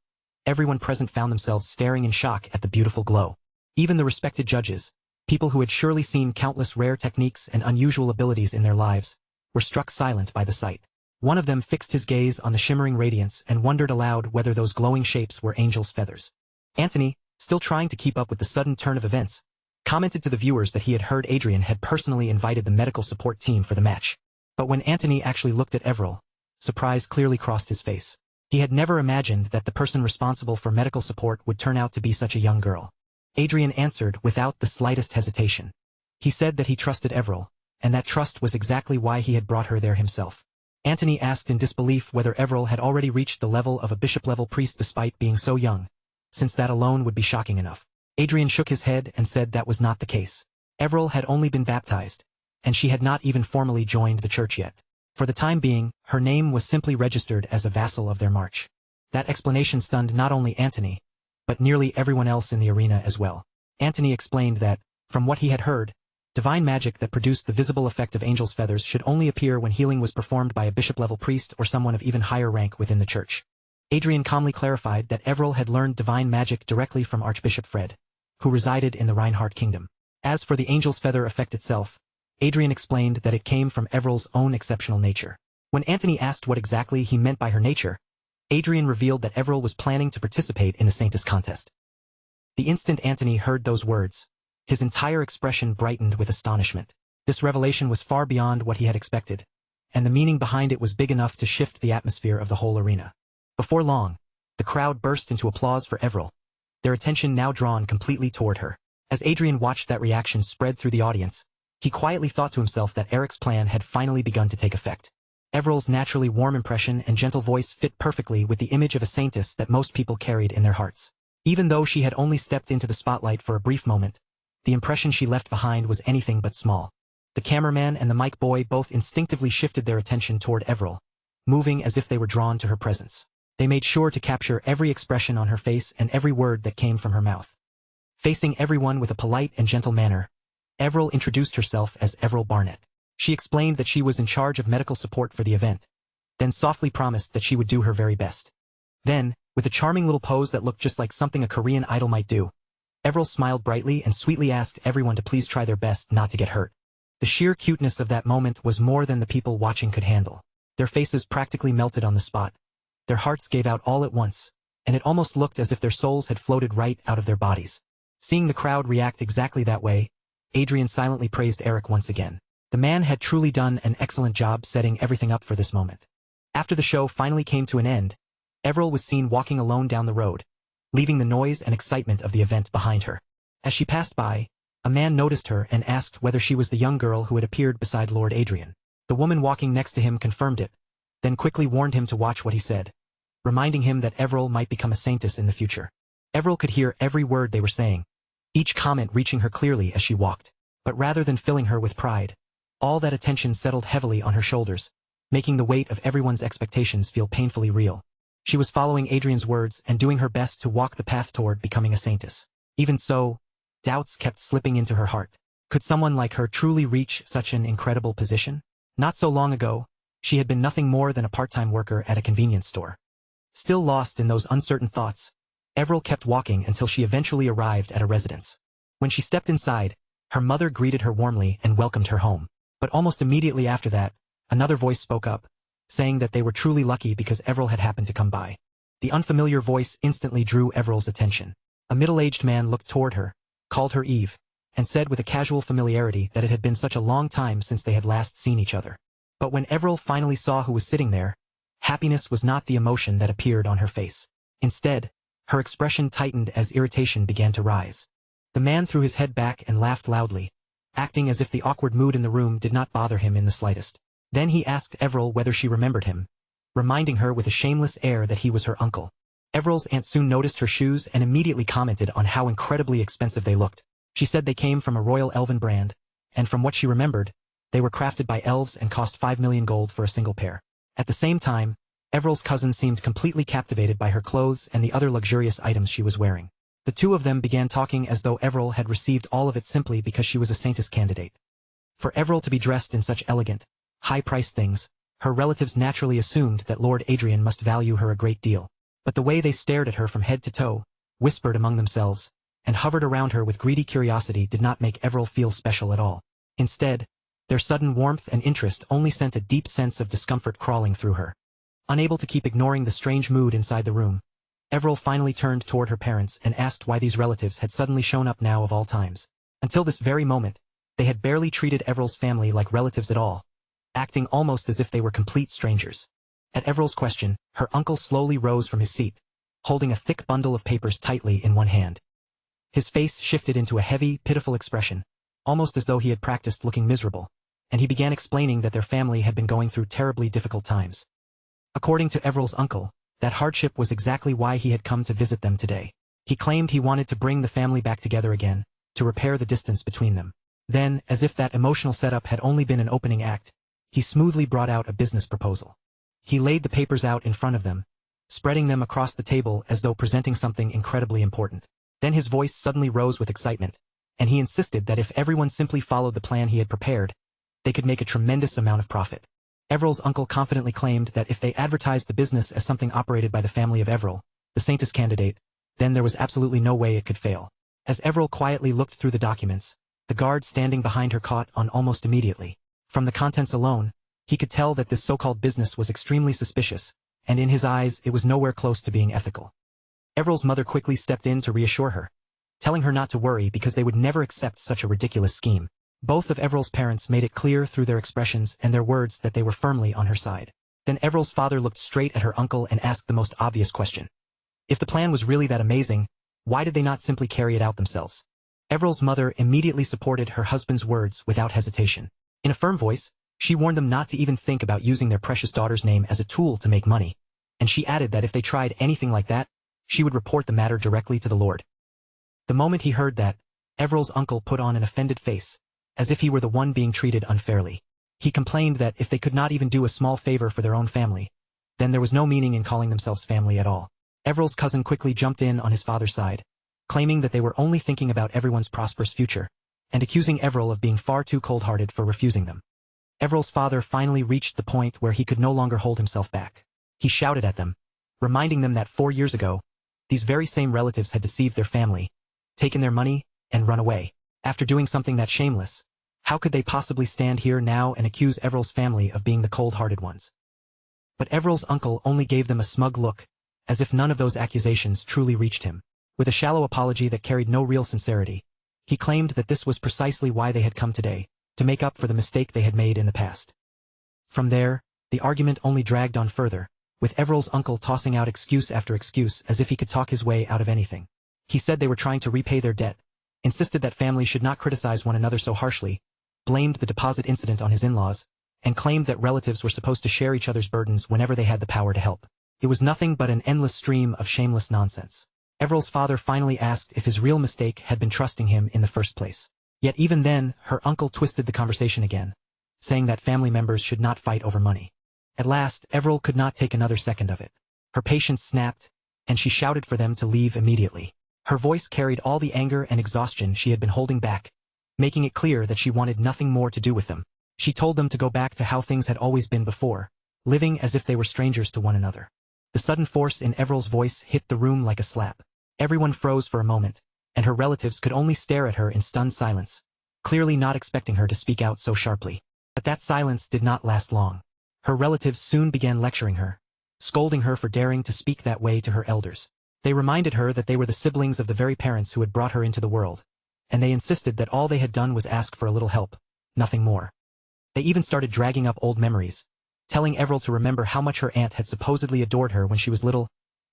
everyone present found themselves staring in shock at the beautiful glow. Even the respected judges, people who had surely seen countless rare techniques and unusual abilities in their lives, were struck silent by the sight. One of them fixed his gaze on the shimmering radiance and wondered aloud whether those glowing shapes were angels' feathers. Anthony, still trying to keep up with the sudden turn of events, commented to the viewers that he had heard Adrian had personally invited the medical support team for the match. But when Anthony actually looked at Everil, surprise clearly crossed his face. He had never imagined that the person responsible for medical support would turn out to be such a young girl. Adrian answered without the slightest hesitation. He said that he trusted Everil, and that trust was exactly why he had brought her there himself. Anthony asked in disbelief whether Everil had already reached the level of a bishop-level priest despite being so young, since that alone would be shocking enough. Adrian shook his head and said that was not the case. Everil had only been baptized, and she had not even formally joined the church yet. For the time being, her name was simply registered as a vassal of their march. That explanation stunned not only Anthony, but nearly everyone else in the arena as well. Anthony explained that, from what he had heard, divine magic that produced the visible effect of angel's feathers should only appear when healing was performed by a bishop-level priest or someone of even higher rank within the church. Adrian calmly clarified that Everil had learned divine magic directly from Archbishop Fred, who resided in the Reinhardt kingdom. As for the angel's feather effect itself, Adrian explained that it came from Everil's own exceptional nature. When Anthony asked what exactly he meant by her nature, Adrian revealed that Everil was planning to participate in the Saintess contest. The instant Anthony heard those words, his entire expression brightened with astonishment. This revelation was far beyond what he had expected, and the meaning behind it was big enough to shift the atmosphere of the whole arena. Before long, the crowd burst into applause for Everil, their attention now drawn completely toward her. As Adrian watched that reaction spread through the audience, he quietly thought to himself that Eric's plan had finally begun to take effect. Everil's naturally warm impression and gentle voice fit perfectly with the image of a saintess that most people carried in their hearts. Even though she had only stepped into the spotlight for a brief moment, the impression she left behind was anything but small. The cameraman and the mic boy both instinctively shifted their attention toward Everil, moving as if they were drawn to her presence. They made sure to capture every expression on her face and every word that came from her mouth. Facing everyone with a polite and gentle manner, Everil introduced herself as Everil Barnett. She explained that she was in charge of medical support for the event, then softly promised that she would do her very best. Then, with a charming little pose that looked just like something a Korean idol might do, Everil smiled brightly and sweetly asked everyone to please try their best not to get hurt. The sheer cuteness of that moment was more than the people watching could handle. Their faces practically melted on the spot. Their hearts gave out all at once, and it almost looked as if their souls had floated right out of their bodies. Seeing the crowd react exactly that way, Adrian silently praised Eric once again. The man had truly done an excellent job setting everything up for this moment. After the show finally came to an end, Everil was seen walking alone down the road, leaving the noise and excitement of the event behind her. As she passed by, a man noticed her and asked whether she was the young girl who had appeared beside Lord Adrian. The woman walking next to him confirmed it, then quickly warned him to watch what he said, reminding him that Everil might become a saintess in the future. Everil could hear every word they were saying, each comment reaching her clearly as she walked. But rather than filling her with pride, all that attention settled heavily on her shoulders, making the weight of everyone's expectations feel painfully real. She was following Adrian's words and doing her best to walk the path toward becoming a saintess. Even so, doubts kept slipping into her heart. Could someone like her truly reach such an incredible position? Not so long ago, she had been nothing more than a part-time worker at a convenience store. Still lost in those uncertain thoughts, Everil kept walking until she eventually arrived at a residence. When she stepped inside, her mother greeted her warmly and welcomed her home. But almost immediately after that, another voice spoke up, saying that they were truly lucky because Everil had happened to come by. The unfamiliar voice instantly drew Everil's attention. A middle-aged man looked toward her, called her Eve, and said with a casual familiarity that it had been such a long time since they had last seen each other. But when Everil finally saw who was sitting there, happiness was not the emotion that appeared on her face. Instead, her expression tightened as irritation began to rise. The man threw his head back and laughed loudly, acting as if the awkward mood in the room did not bother him in the slightest. Then he asked Everil whether she remembered him, reminding her with a shameless air that he was her uncle. Everil's aunt soon noticed her shoes and immediately commented on how incredibly expensive they looked. She said they came from a royal elven brand, and from what she remembered, they were crafted by elves and cost 5 million gold for a single pair. At the same time, Everil's cousin seemed completely captivated by her clothes and the other luxurious items she was wearing. The two of them began talking as though Everil had received all of it simply because she was a saintess candidate. For Everil to be dressed in such elegant, high-priced things, her relatives naturally assumed that Lord Adrian must value her a great deal. But the way they stared at her from head to toe, whispered among themselves, and hovered around her with greedy curiosity did not make Everil feel special at all. Instead, Their sudden warmth and interest only sent a deep sense of discomfort crawling through her. Unable to keep ignoring the strange mood inside the room, Everil finally turned toward her parents and asked why these relatives had suddenly shown up now of all times. Until this very moment, they had barely treated Everil's family like relatives at all, acting almost as if they were complete strangers. At Everil's question, her uncle slowly rose from his seat, holding a thick bundle of papers tightly in one hand. His face shifted into a heavy, pitiful expression, almost as though he had practiced looking miserable, and he began explaining that their family had been going through terribly difficult times. According to Everil's uncle, that hardship was exactly why he had come to visit them today. He claimed he wanted to bring the family back together again, to repair the distance between them. Then, as if that emotional setup had only been an opening act, he smoothly brought out a business proposal. He laid the papers out in front of them, spreading them across the table as though presenting something incredibly important. Then his voice suddenly rose with excitement, and he insisted that if everyone simply followed the plan he had prepared, they could make a tremendous amount of profit. Everil's uncle confidently claimed that if they advertised the business as something operated by the family of Everil, the Saintess candidate, then there was absolutely no way it could fail. As Everil quietly looked through the documents, the guard standing behind her caught on almost immediately. From the contents alone, he could tell that this so-called business was extremely suspicious, and in his eyes it was nowhere close to being ethical. Everil's mother quickly stepped in to reassure her, telling her not to worry because they would never accept such a ridiculous scheme. Both of Everil's parents made it clear through their expressions and their words that they were firmly on her side. Then Everil's father looked straight at her uncle and asked the most obvious question. If the plan was really that amazing, why did they not simply carry it out themselves? Everil's mother immediately supported her husband's words without hesitation. In a firm voice, she warned them not to even think about using their precious daughter's name as a tool to make money, and she added that if they tried anything like that, she would report the matter directly to the Lord. The moment he heard that, Everil's uncle put on an offended face, as if he were the one being treated unfairly. He complained that if they could not even do a small favor for their own family, then there was no meaning in calling themselves family at all. Everil's cousin quickly jumped in on his father's side, claiming that they were only thinking about everyone's prosperous future, and accusing Everil of being far too cold-hearted for refusing them. Everil's father finally reached the point where he could no longer hold himself back. He shouted at them, reminding them that 4 years ago, these very same relatives had deceived their family, taken their money, and run away. After doing something that shameless, how could they possibly stand here now and accuse Everil's family of being the cold-hearted ones? But Everil's uncle only gave them a smug look, as if none of those accusations truly reached him. With a shallow apology that carried no real sincerity, he claimed that this was precisely why they had come today, to make up for the mistake they had made in the past. From there, the argument only dragged on further, with Everil's uncle tossing out excuse after excuse as if he could talk his way out of anything. He said they were trying to repay their debt, insisted that families should not criticize one another so harshly, blamed the deposit incident on his in-laws, and claimed that relatives were supposed to share each other's burdens whenever they had the power to help. It was nothing but an endless stream of shameless nonsense. Everil's father finally asked if his real mistake had been trusting him in the first place. Yet even then, her uncle twisted the conversation again, saying that family members should not fight over money. At last, Everil could not take another second of it. Her patience snapped, and she shouted for them to leave immediately. Her voice carried all the anger and exhaustion she had been holding back, making it clear that she wanted nothing more to do with them. She told them to go back to how things had always been before, living as if they were strangers to one another. The sudden force in Everil's voice hit the room like a slap. Everyone froze for a moment, and her relatives could only stare at her in stunned silence, clearly not expecting her to speak out so sharply. But that silence did not last long. Her relatives soon began lecturing her, scolding her for daring to speak that way to her elders. They reminded her that they were the siblings of the very parents who had brought her into the world, and they insisted that all they had done was ask for a little help, nothing more. They even started dragging up old memories, telling Everil to remember how much her aunt had supposedly adored her when she was little,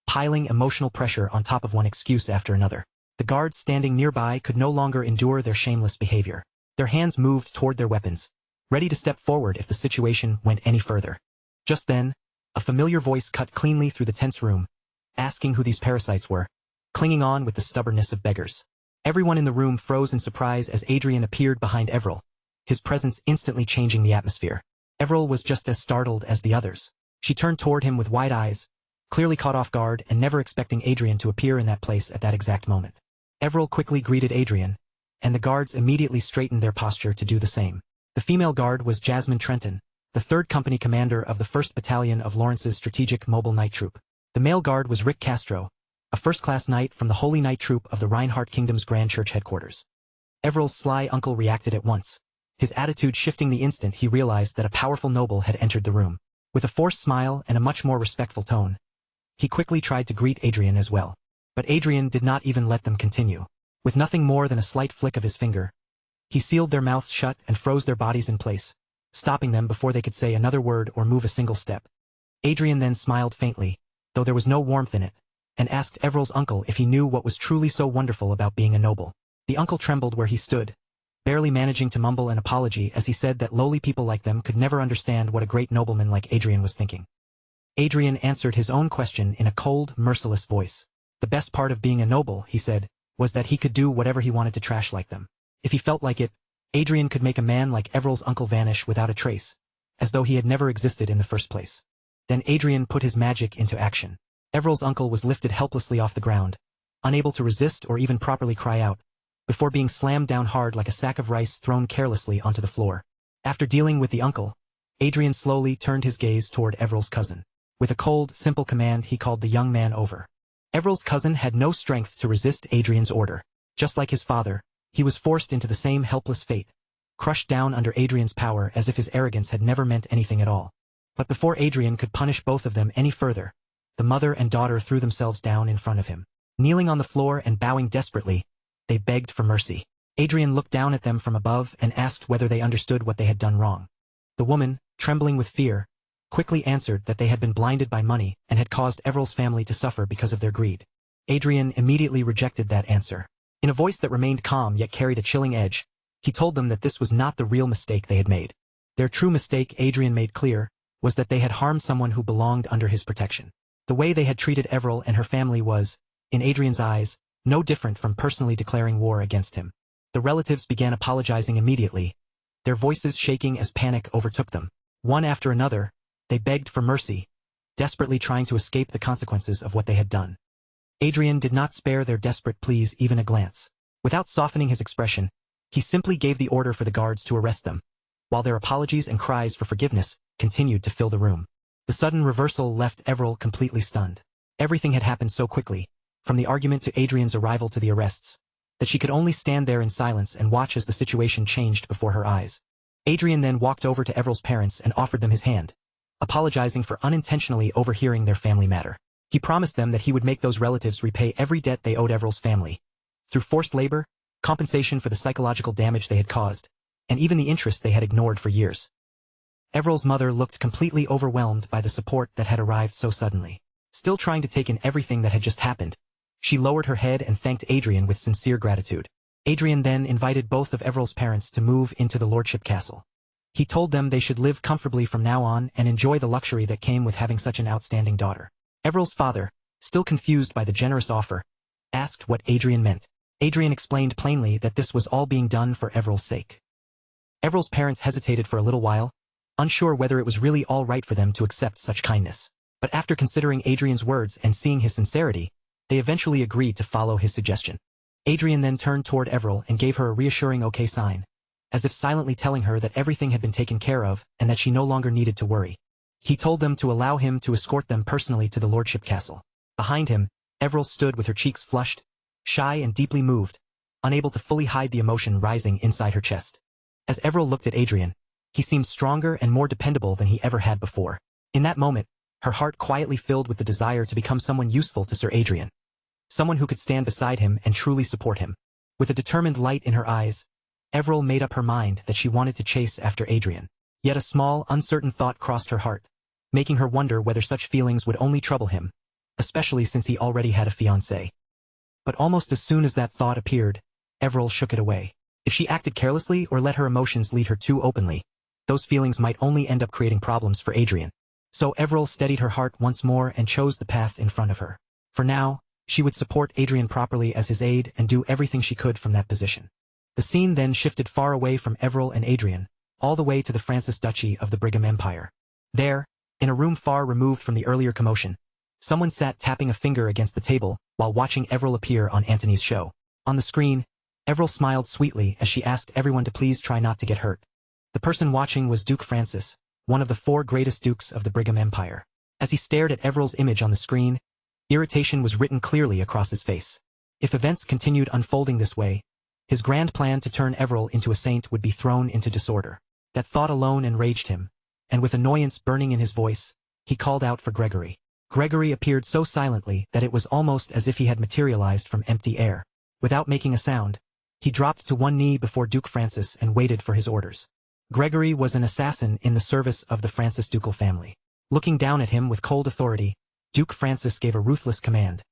piling emotional pressure on top of one excuse after another. The guards standing nearby could no longer endure their shameless behavior. Their hands moved toward their weapons, ready to step forward if the situation went any further. Just then, a familiar voice cut cleanly through the tense room, asking who these parasites were, clinging on with the stubbornness of beggars. Everyone in the room froze in surprise as Adrian appeared behind Everil, his presence instantly changing the atmosphere. Everil was just as startled as the others. She turned toward him with wide eyes, clearly caught off guard and never expecting Adrian to appear in that place at that exact moment. Everil quickly greeted Adrian, and the guards immediately straightened their posture to do the same. The female guard was Jasmine Trenton, the 3rd Company commander of the 1st Battalion of Lawrence's Strategic Mobile Night Troop. The male guard was Rick Castro, a first-class knight from the Holy Night Troop of the Reinhardt Kingdom's Grand Church headquarters. Everil's sly uncle reacted at once, his attitude shifting the instant he realized that a powerful noble had entered the room. With a forced smile and a much more respectful tone, he quickly tried to greet Adrian as well. But Adrian did not even let them continue. With nothing more than a slight flick of his finger, he sealed their mouths shut and froze their bodies in place, stopping them before they could say another word or move a single step. Adrian then smiled faintly, though there was no warmth in it, and asked Everill's uncle if he knew what was truly so wonderful about being a noble. The uncle trembled where he stood, barely managing to mumble an apology as he said that lowly people like them could never understand what a great nobleman like Adrian was thinking. Adrian answered his own question in a cold, merciless voice. The best part of being a noble, he said, was that he could do whatever he wanted to trash like them. If he felt like it, Adrian could make a man like Everill's uncle vanish without a trace, as though he had never existed in the first place. Then Adrian put his magic into action. Everill's uncle was lifted helplessly off the ground, unable to resist or even properly cry out, before being slammed down hard like a sack of rice thrown carelessly onto the floor. After dealing with the uncle, Adrian slowly turned his gaze toward Everill's cousin. With a cold, simple command he called the young man over. Everill's cousin had no strength to resist Adrian's order. Just like his father, he was forced into the same helpless fate, crushed down under Adrian's power as if his arrogance had never meant anything at all. But before Adrian could punish both of them any further, the mother and daughter threw themselves down in front of him. Kneeling on the floor and bowing desperately, they begged for mercy. Adrian looked down at them from above and asked whether they understood what they had done wrong. The woman, trembling with fear, quickly answered that they had been blinded by money and had caused Everill's family to suffer because of their greed. Adrian immediately rejected that answer. In a voice that remained calm yet carried a chilling edge, he told them that this was not the real mistake they had made. Their true mistake, Adrian made clear, was that they had harmed someone who belonged under his protection. The way they had treated Everil and her family was, in Adrian's eyes, no different from personally declaring war against him. The relatives began apologizing immediately, their voices shaking as panic overtook them. One after another, they begged for mercy, desperately trying to escape the consequences of what they had done. Adrian did not spare their desperate pleas even a glance. Without softening his expression, he simply gave the order for the guards to arrest them, while their apologies and cries for forgiveness continued to fill the room. The sudden reversal left Everil completely stunned. Everything had happened so quickly, from the argument to Adrian's arrival to the arrests, that she could only stand there in silence and watch as the situation changed before her eyes. Adrian then walked over to Everil's parents and offered them his hand, apologizing for unintentionally overhearing their family matter. He promised them that he would make those relatives repay every debt they owed Everil's family, through forced labor, compensation for the psychological damage they had caused, and even the interest they had ignored for years. Everil's mother looked completely overwhelmed by the support that had arrived so suddenly. Still trying to take in everything that had just happened, she lowered her head and thanked Adrian with sincere gratitude. Adrian then invited both of Everil's parents to move into the lordship castle. He told them they should live comfortably from now on and enjoy the luxury that came with having such an outstanding daughter. Everil's father, still confused by the generous offer, asked what Adrian meant. Adrian explained plainly that this was all being done for Everil's sake. Everil's parents hesitated for a little while, unsure whether it was really all right for them to accept such kindness. But after considering Adrian's words and seeing his sincerity, they eventually agreed to follow his suggestion. Adrian then turned toward Everil and gave her a reassuring okay sign, as if silently telling her that everything had been taken care of and that she no longer needed to worry. He told them to allow him to escort them personally to the lordship castle. Behind him, Everil stood with her cheeks flushed, shy and deeply moved, unable to fully hide the emotion rising inside her chest. As Everil looked at Adrian, he seemed stronger and more dependable than he ever had before. In that moment, her heart quietly filled with the desire to become someone useful to Sir Adrian, someone who could stand beside him and truly support him. With a determined light in her eyes, Everil made up her mind that she wanted to chase after Adrian. Yet a small, uncertain thought crossed her heart, making her wonder whether such feelings would only trouble him, especially since he already had a fiancée. But almost as soon as that thought appeared, Everil shook it away. If she acted carelessly or let her emotions lead her too openly, those feelings might only end up creating problems for Adrian. So Everil steadied her heart once more and chose the path in front of her. For now, she would support Adrian properly as his aide and do everything she could from that position. The scene then shifted far away from Everil and Adrian, all the way to the Francis Duchy of the Brigham Empire. There, in a room far removed from the earlier commotion, someone sat tapping a finger against the table while watching Everil appear on Antony's show. On the screen, Everil smiled sweetly as she asked everyone to please try not to get hurt. The person watching was Duke Francis, one of the 4 greatest dukes of the Brigham Empire. As he stared at Everil's image on the screen, irritation was written clearly across his face. If events continued unfolding this way, His grand plan to turn Everil into a saint would be thrown into disorder. That thought alone enraged him, and with annoyance burning in his voice, he called out for Gregory. Gregory appeared so silently that it was almost as if he had materialized from empty air. Without making a sound, he dropped to one knee before Duke Francis and waited for his orders. Gregory was an assassin in the service of the Francis ducal family. Looking down at him with cold authority, Duke Francis gave a ruthless command: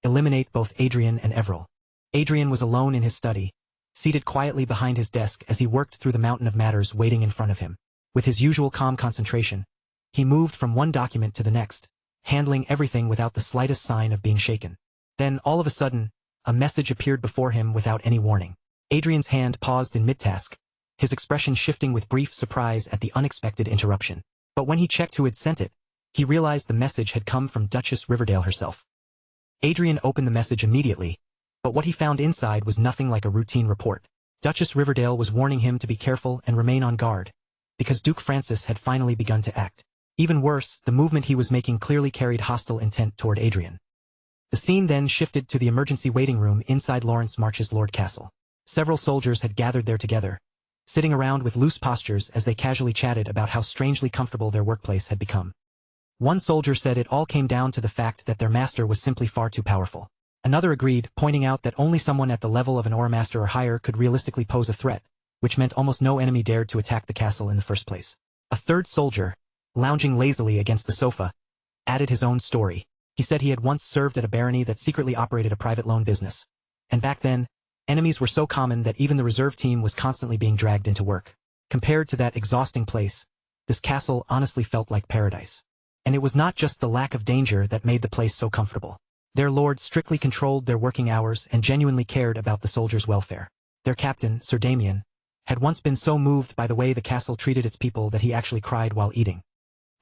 eliminate both Adrian and Everil. Adrian was alone in his study, seated quietly behind his desk as he worked through the mountain of matters waiting in front of him. With his usual calm concentration, he moved from one document to the next, handling everything without the slightest sign of being shaken. Then, all of a sudden, a message appeared before him without any warning. Adrian's hand paused in mid-task, his expression shifting with brief surprise at the unexpected interruption. But when he checked who had sent it, he realized the message had come from Duchess Riverdale herself. Adrian opened the message immediately, but what he found inside was nothing like a routine report. Duchess Riverdale was warning him to be careful and remain on guard, because Duke Francis had finally begun to act. Even worse, the movement he was making clearly carried hostile intent toward Adrian. The scene then shifted to the emergency waiting room inside Lawrence March's Lord Castle. Several soldiers had gathered there together, sitting around with loose postures as they casually chatted about how strangely comfortable their workplace had become. One soldier said it all came down to the fact that their master was simply far too powerful. Another agreed, pointing out that only someone at the level of an Aura Master or higher could realistically pose a threat, which meant almost no enemy dared to attack the castle in the first place. A third soldier, lounging lazily against the sofa, added his own story. He said he had once served at a barony that secretly operated a private loan business, and back then, enemies were so common that even the reserve team was constantly being dragged into work. Compared to that exhausting place, this castle honestly felt like paradise. And it was not just the lack of danger that made the place so comfortable. Their lord strictly controlled their working hours and genuinely cared about the soldiers' welfare. Their captain, Sir Damien, had once been so moved by the way the castle treated its people that he actually cried while eating.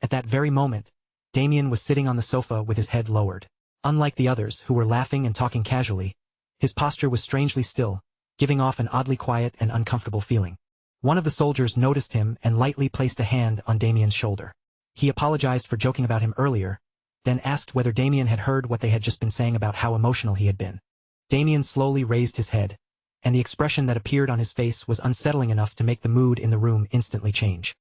At that very moment, Damien was sitting on the sofa with his head lowered. Unlike the others, who were laughing and talking casually, his posture was strangely still, giving off an oddly quiet and uncomfortable feeling. One of the soldiers noticed him and lightly placed a hand on Damien's shoulder. He apologized for joking about him earlier, then asked whether Damien had heard what they had just been saying about how emotional he had been. Damien slowly raised his head, and the expression that appeared on his face was unsettling enough to make the mood in the room instantly change.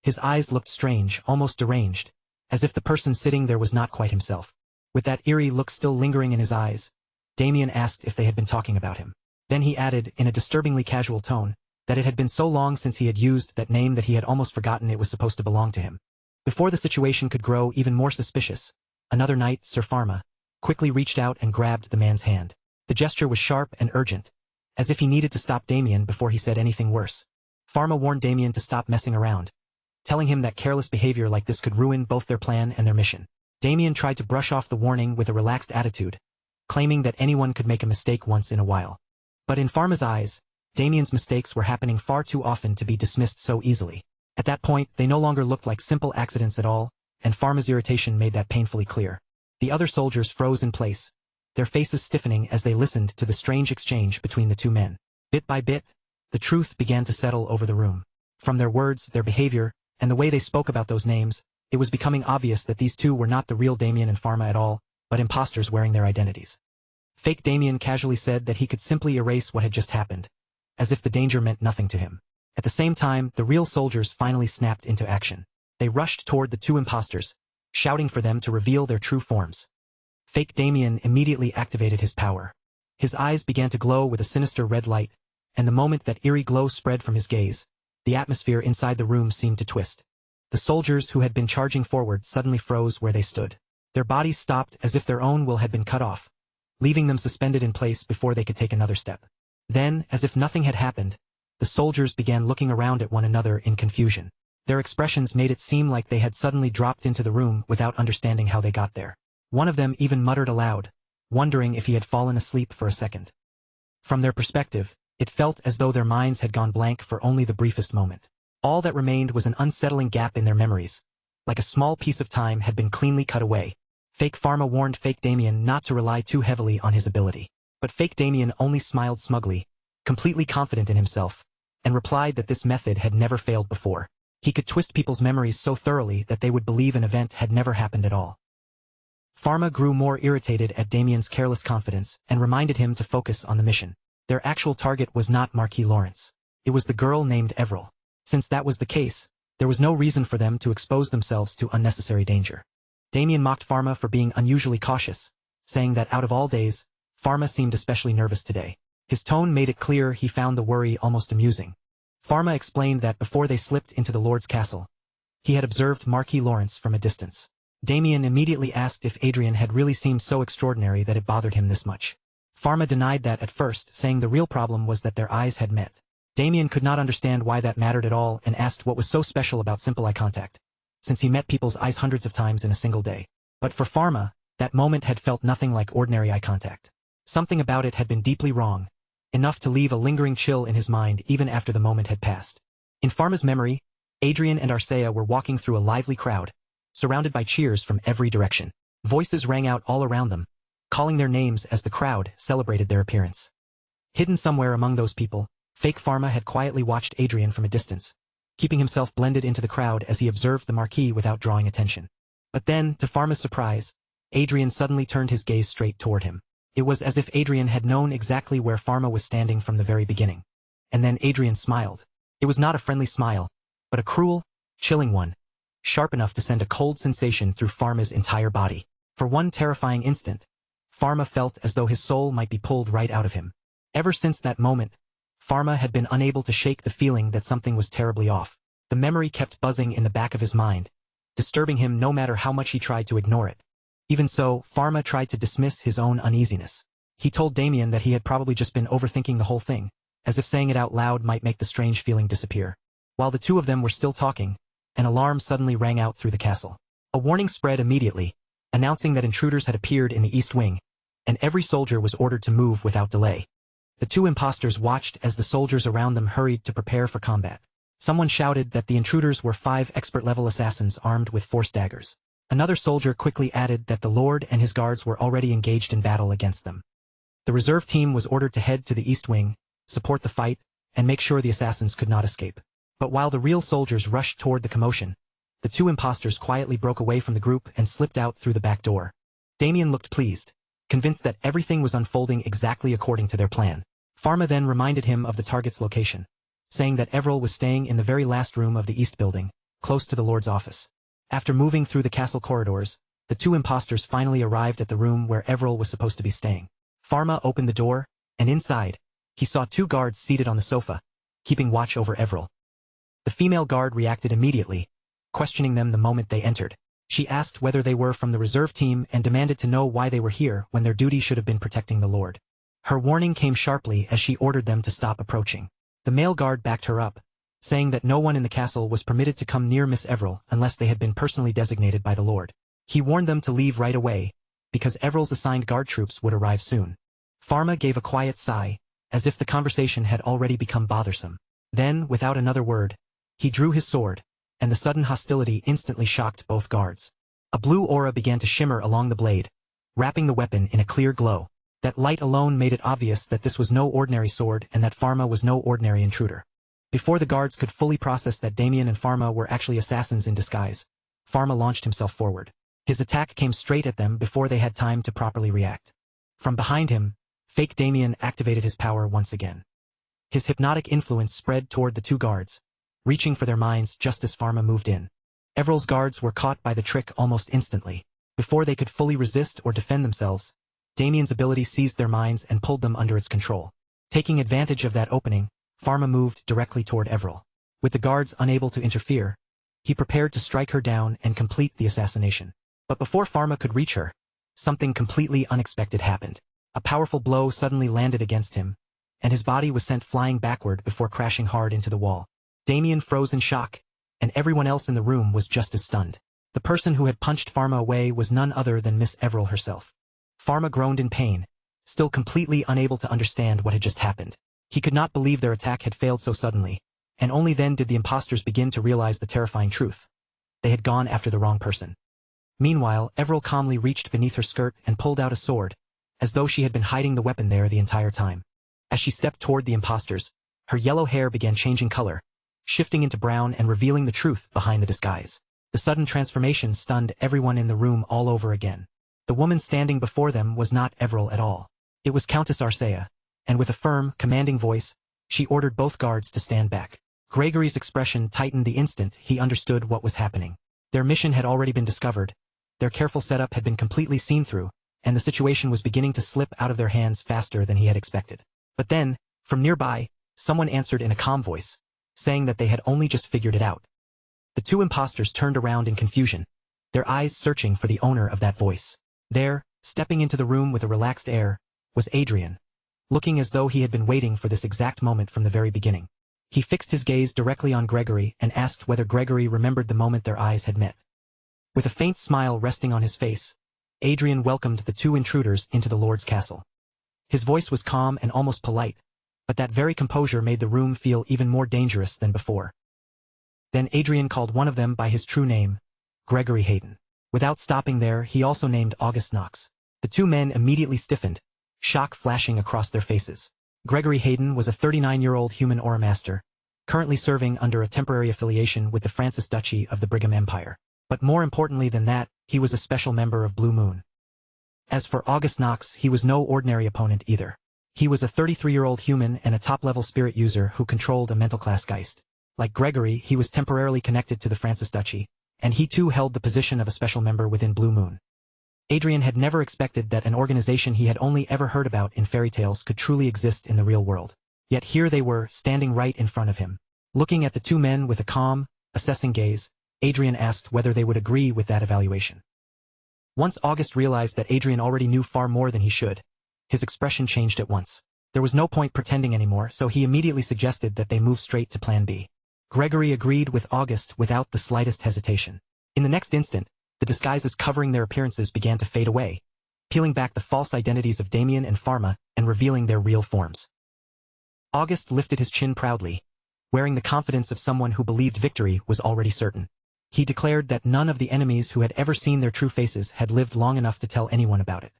His eyes looked strange, almost deranged, as if the person sitting there was not quite himself. With that eerie look still lingering in his eyes, Damien asked if they had been talking about him. Then he added, in a disturbingly casual tone, that it had been so long since he had used that name that he had almost forgotten it was supposed to belong to him. Before the situation could grow even more suspicious, another knight, Sir Pharma, quickly reached out and grabbed the man's hand. The gesture was sharp and urgent, as if he needed to stop Damien before he said anything worse. Pharma warned Damien to stop messing around, telling him that careless behavior like this could ruin both their plan and their mission. Damien tried to brush off the warning with a relaxed attitude, claiming that anyone could make a mistake once in a while. But in Pharma's eyes, Damien's mistakes were happening far too often to be dismissed so easily. At that point, they no longer looked like simple accidents at all, and Pharma's irritation made that painfully clear. The other soldiers froze in place, their faces stiffening as they listened to the strange exchange between the two men. Bit by bit, the truth began to settle over the room. From their words, their behavior, and the way they spoke about those names, it was becoming obvious that these two were not the real Damien and Pharma at all, but imposters wearing their identities. Fake Damien casually said that he could simply erase what had just happened, as if the danger meant nothing to him. At the same time, the real soldiers finally snapped into action. They rushed toward the two imposters, shouting for them to reveal their true forms. Fake Damien immediately activated his power. His eyes began to glow with a sinister red light, and the moment that eerie glow spread from his gaze, the atmosphere inside the room seemed to twist. The soldiers who had been charging forward suddenly froze where they stood. Their bodies stopped as if their own will had been cut off, leaving them suspended in place before they could take another step. Then, as if nothing had happened, the soldiers began looking around at one another in confusion. Their expressions made it seem like they had suddenly dropped into the room without understanding how they got there. One of them even muttered aloud, wondering if he had fallen asleep for a second. From their perspective, it felt as though their minds had gone blank for only the briefest moment. All that remained was an unsettling gap in their memories, like a small piece of time had been cleanly cut away. Fake Pharma warned Fake Damien not to rely too heavily on his ability. But Fake Damien only smiled smugly, completely confident in himself, and replied that this method had never failed before. He could twist people's memories so thoroughly that they would believe an event had never happened at all. Pharma grew more irritated at Damien's careless confidence and reminded him to focus on the mission. Their actual target was not Marquis Lawrence. It was the girl named Everil. Since that was the case, there was no reason for them to expose themselves to unnecessary danger. Damien mocked Pharma for being unusually cautious, saying that out of all days, Pharma seemed especially nervous today. His tone made it clear he found the worry almost amusing. Pharma explained that before they slipped into the Lord's castle, he had observed Marquis Lawrence from a distance. Damien immediately asked if Adrian had really seemed so extraordinary that it bothered him this much. Pharma denied that at first, saying the real problem was that their eyes had met. Damien could not understand why that mattered at all and asked what was so special about simple eye contact, since he met people's eyes hundreds of times in a single day. But for Pharma, that moment had felt nothing like ordinary eye contact. Something about it had been deeply wrong, enough to leave a lingering chill in his mind even after the moment had passed. In Pharma's memory, Adrian and Arcea were walking through a lively crowd, surrounded by cheers from every direction. Voices rang out all around them, calling their names as the crowd celebrated their appearance. Hidden somewhere among those people, fake Pharma had quietly watched Adrian from a distance, keeping himself blended into the crowd as he observed the Marquis without drawing attention. But then, to Pharma's surprise, Adrian suddenly turned his gaze straight toward him. It was as if Adrian had known exactly where Pharma was standing from the very beginning. And then Adrian smiled. It was not a friendly smile, but a cruel, chilling one, sharp enough to send a cold sensation through Pharma's entire body. For one terrifying instant, Pharma felt as though his soul might be pulled right out of him. Ever since that moment, Pharma had been unable to shake the feeling that something was terribly off. The memory kept buzzing in the back of his mind, disturbing him no matter how much he tried to ignore it. Even so, Pharma tried to dismiss his own uneasiness. He told Damien that he had probably just been overthinking the whole thing, as if saying it out loud might make the strange feeling disappear. While the two of them were still talking, an alarm suddenly rang out through the castle. A warning spread immediately, announcing that intruders had appeared in the East Wing, and every soldier was ordered to move without delay. The two impostors watched as the soldiers around them hurried to prepare for combat. Someone shouted that the intruders were 5 expert-level assassins armed with force daggers. Another soldier quickly added that the Lord and his guards were already engaged in battle against them. The reserve team was ordered to head to the East Wing, support the fight, and make sure the assassins could not escape. But while the real soldiers rushed toward the commotion, the two impostors quietly broke away from the group and slipped out through the back door. Damien looked pleased, convinced that everything was unfolding exactly according to their plan. Pharma then reminded him of the target's location, saying that Everil was staying in the very last room of the East Building, close to the Lord's office. After moving through the castle corridors, the two impostors finally arrived at the room where Everil was supposed to be staying. Pharma opened the door, and inside, he saw 2 guards seated on the sofa, keeping watch over Everil. The female guard reacted immediately, questioning them the moment they entered. She asked whether they were from the reserve team and demanded to know why they were here when their duty should have been protecting the Lord. Her warning came sharply as she ordered them to stop approaching. The male guard backed her up, saying that no one in the castle was permitted to come near Miss Everil unless they had been personally designated by the Lord. He warned them to leave right away, because Everil's assigned guard troops would arrive soon. Pharma gave a quiet sigh, as if the conversation had already become bothersome. Then, without another word, he drew his sword, and the sudden hostility instantly shocked both guards. A blue aura began to shimmer along the blade, wrapping the weapon in a clear glow. That light alone made it obvious that this was no ordinary sword and that Pharma was no ordinary intruder. Before the guards could fully process that Damien and Pharma were actually assassins in disguise, Pharma launched himself forward. His attack came straight at them before they had time to properly react. From behind him, fake Damien activated his power once again. His hypnotic influence spread toward the 2 guards, reaching for their minds just as Pharma moved in. Everil's guards were caught by the trick almost instantly. Before they could fully resist or defend themselves, Damien's ability seized their minds and pulled them under its control. Taking advantage of that opening, Pharma moved directly toward Everil. With the guards unable to interfere, he prepared to strike her down and complete the assassination. But before Pharma could reach her, something completely unexpected happened. A powerful blow suddenly landed against him, and his body was sent flying backward before crashing hard into the wall. Damien froze in shock, and everyone else in the room was just as stunned. The person who had punched Pharma away was none other than Miss Everil herself. Pharma groaned in pain, still completely unable to understand what had just happened. He could not believe their attack had failed so suddenly, and only then did the impostors begin to realize the terrifying truth. They had gone after the wrong person. Meanwhile, Everil calmly reached beneath her skirt and pulled out a sword, as though she had been hiding the weapon there the entire time. As she stepped toward the impostors, her yellow hair began changing color, shifting into brown and revealing the truth behind the disguise. The sudden transformation stunned everyone in the room all over again. The woman standing before them was not Everil at all. It was Countess Arcea, and with a firm, commanding voice, she ordered both guards to stand back. Gregory's expression tightened the instant he understood what was happening. Their mission had already been discovered, their careful setup had been completely seen through, and the situation was beginning to slip out of their hands faster than he had expected. But then, from nearby, someone answered in a calm voice, saying that they had only just figured it out. The two impostors turned around in confusion, their eyes searching for the owner of that voice. There, stepping into the room with a relaxed air, was Adrian, looking as though he had been waiting for this exact moment from the very beginning. He fixed his gaze directly on Gregory and asked whether Gregory remembered the moment their eyes had met. With a faint smile resting on his face, Adrian welcomed the two intruders into the Lord's castle. His voice was calm and almost polite, but that very composure made the room feel even more dangerous than before. Then Adrian called one of them by his true name, Gregory Hayden. Without stopping there, he also named August Knox. The two men immediately stiffened, shock flashing across their faces. Gregory Hayden was a 39-year-old human aura master, currently serving under a temporary affiliation with the Francis Duchy of the Brigham Empire. But more importantly than that, he was a special member of Blue Moon. As for August Knox, he was no ordinary opponent either. He was a 33-year-old human and a top-level spirit user who controlled a mental class Geist. Like Gregory, he was temporarily connected to the Francis Duchy, and he too held the position of a special member within Blue Moon. Adrian had never expected that an organization he had only ever heard about in fairy tales could truly exist in the real world. Yet here they were, standing right in front of him. Looking at the two men with a calm, assessing gaze, Adrian asked whether they would agree with that evaluation. Once August realized that Adrian already knew far more than he should, his expression changed at once. There was no point pretending anymore, so he immediately suggested that they move straight to Plan B. Gregory agreed with August without the slightest hesitation. In the next instant, the disguises covering their appearances began to fade away, peeling back the false identities of Damien and Pharma and revealing their real forms. August lifted his chin proudly, wearing the confidence of someone who believed victory was already certain. He declared that none of the enemies who had ever seen their true faces had lived long enough to tell anyone about it.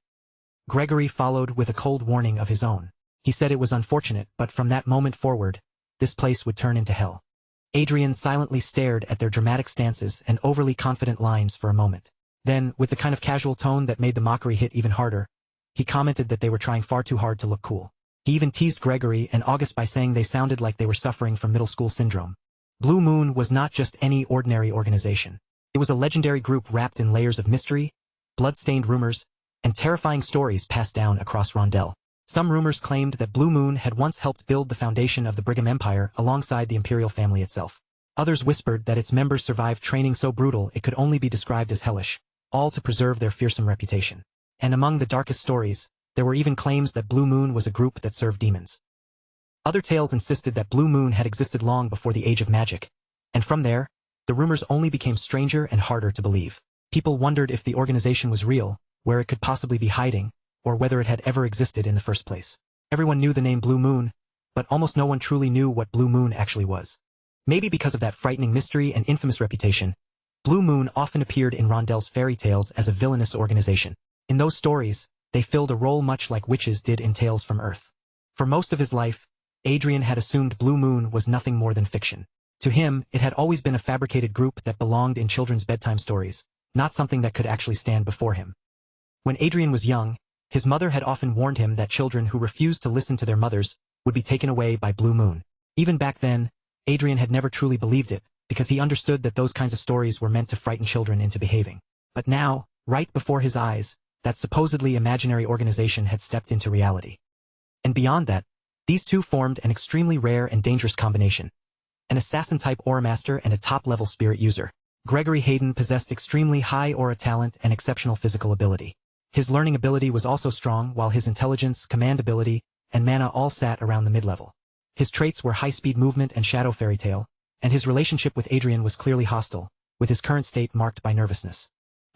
Gregory followed with a cold warning of his own. He said it was unfortunate, but from that moment forward, this place would turn into hell. Adrian silently stared at their dramatic stances and overly confident lines for a moment. Then, with the kind of casual tone that made the mockery hit even harder, he commented that they were trying far too hard to look cool. He even teased Gregory and August by saying they sounded like they were suffering from middle school syndrome. Blue Moon was not just any ordinary organization. It was a legendary group wrapped in layers of mystery, blood-stained rumors, and terrifying stories passed down across Rondell. Some rumors claimed that Blue Moon had once helped build the foundation of the Brigham Empire alongside the imperial family itself. Others whispered that its members survived training so brutal it could only be described as hellish, all to preserve their fearsome reputation. And among the darkest stories, there were even claims that Blue Moon was a group that served demons. Other tales insisted that Blue Moon had existed long before the Age of Magic, and from there, the rumors only became stranger and harder to believe. People wondered if the organization was real, where it could possibly be hiding, or whether it had ever existed in the first place. Everyone knew the name Blue Moon, but almost no one truly knew what Blue Moon actually was. Maybe because of that frightening mystery and infamous reputation, Blue Moon often appeared in Rondell's fairy tales as a villainous organization. In those stories, they filled a role much like witches did in Tales from Earth. For most of his life, Adrian had assumed Blue Moon was nothing more than fiction. To him, it had always been a fabricated group that belonged in children's bedtime stories, not something that could actually stand before him. When Adrian was young, his mother had often warned him that children who refused to listen to their mothers would be taken away by Blue Moon. Even back then, Adrian had never truly believed it, because he understood that those kinds of stories were meant to frighten children into behaving. But now, right before his eyes, that supposedly imaginary organization had stepped into reality. And beyond that, these two formed an extremely rare and dangerous combination. An assassin-type aura master and a top-level spirit user. Gregory Hayden possessed extremely high aura talent and exceptional physical ability. His learning ability was also strong, while his intelligence, command ability, and mana all sat around the mid-level. His traits were high-speed movement and shadow fairy tale, and his relationship with Adrian was clearly hostile, with his current state marked by nervousness.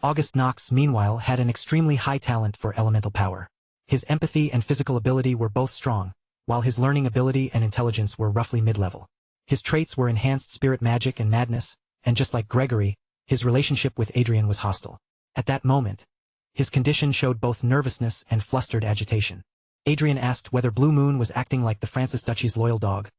August Knox, meanwhile, had an extremely high talent for elemental power. His empathy and physical ability were both strong, while his learning ability and intelligence were roughly mid-level. His traits were enhanced spirit magic and madness, and just like Gregory, his relationship with Adrian was hostile. At that moment, his condition showed both nervousness and flustered agitation. Adrian asked whether Blue Moon was acting like the Francis Duchy's loyal dog,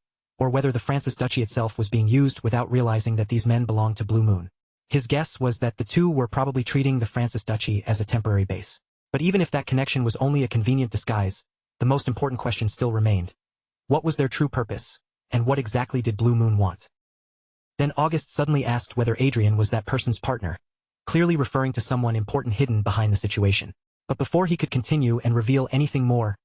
or whether the Francis Duchy itself was being used without realizing that these men belonged to Blue Moon. His guess was that the two were probably treating the Francis Duchy as a temporary base. But even if that connection was only a convenient disguise, the most important question still remained. What was their true purpose, and what exactly did Blue Moon want? Then August suddenly asked whether Adrian was that person's partner, clearly referring to someone important hidden behind the situation. But before he could continue and reveal anything more,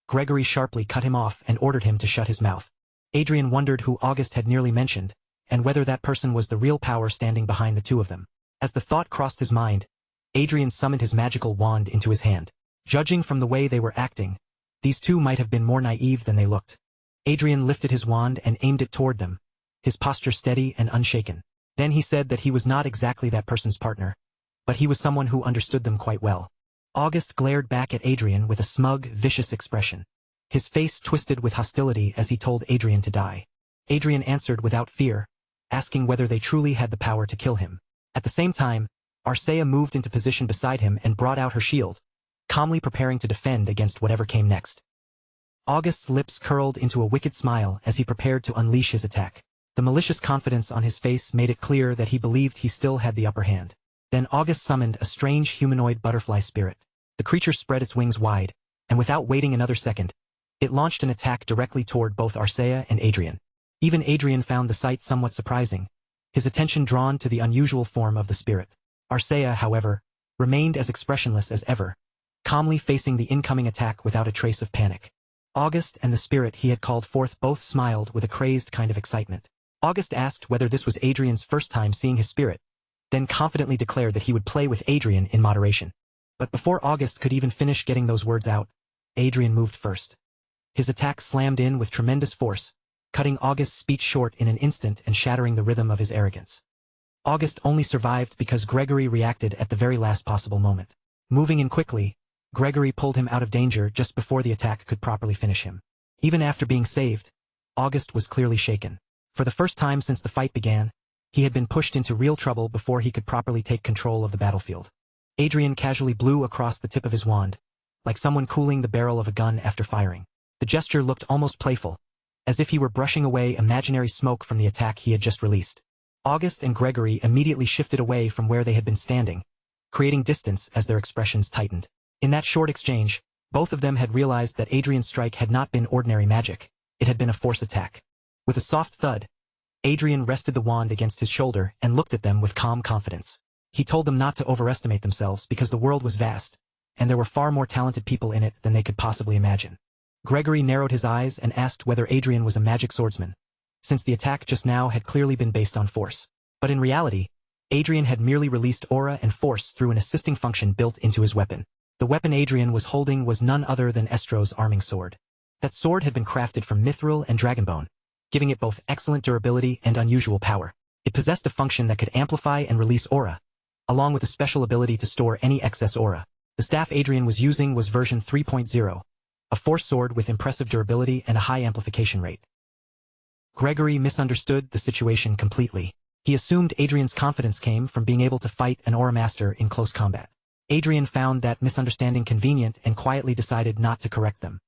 Gregory sharply cut him off and ordered him to shut his mouth. Adrian wondered who August had nearly mentioned, and whether that person was the real power standing behind the two of them. As the thought crossed his mind, Adrian summoned his magical wand into his hand. Judging from the way they were acting, these two might have been more naive than they looked. Adrian lifted his wand and aimed it toward them, his posture steady and unshaken. Then he said that he was not exactly that person's partner, but he was someone who understood them quite well. August glared back at Adrian with a smug, vicious expression. His face twisted with hostility as he told Adrian to die. Adrian answered without fear, asking whether they truly had the power to kill him. At the same time, Arcea moved into position beside him and brought out her shield, calmly preparing to defend against whatever came next. August's lips curled into a wicked smile as he prepared to unleash his attack. The malicious confidence on his face made it clear that he believed he still had the upper hand. Then August summoned a strange humanoid butterfly spirit. The creature spread its wings wide, and without waiting another second, it launched an attack directly toward both Arcea and Adrian. Even Adrian found the sight somewhat surprising, his attention drawn to the unusual form of the spirit. Arcea, however, remained as expressionless as ever, calmly facing the incoming attack without a trace of panic. August and the spirit he had called forth both smiled with a crazed kind of excitement. August asked whether this was Adrian's first time seeing his spirit, then confidently declared that he would play with Adrian in moderation. But before August could even finish getting those words out, Adrian moved first. His attack slammed in with tremendous force, cutting August's speech short in an instant and shattering the rhythm of his arrogance. August only survived because Gregory reacted at the very last possible moment. Moving in quickly, Gregory pulled him out of danger just before the attack could properly finish him. Even after being saved, August was clearly shaken. For the first time since the fight began, he had been pushed into real trouble before he could properly take control of the battlefield. Adrian casually blew across the tip of his wand, like someone cooling the barrel of a gun after firing. The gesture looked almost playful, as if he were brushing away imaginary smoke from the attack he had just released. August and Gregory immediately shifted away from where they had been standing, creating distance as their expressions tightened. In that short exchange, both of them had realized that Adrian's strike had not been ordinary magic, it had been a force attack. With a soft thud, Adrian rested the wand against his shoulder and looked at them with calm confidence. He told them not to overestimate themselves because the world was vast, and there were far more talented people in it than they could possibly imagine. Gregory narrowed his eyes and asked whether Adrian was a magic swordsman, since the attack just now had clearly been based on force. But in reality, Adrian had merely released aura and force through an assisting function built into his weapon. The weapon Adrian was holding was none other than Estro's arming sword. That sword had been crafted from mithril and dragonbone, giving it both excellent durability and unusual power. It possessed a function that could amplify and release aura, along with a special ability to store any excess aura. The staff Adrian was using was version 3.0, a force sword with impressive durability and a high amplification rate. Gregory misunderstood the situation completely. He assumed Adrian's confidence came from being able to fight an aura master in close combat. Adrian found that misunderstanding convenient and quietly decided not to correct them.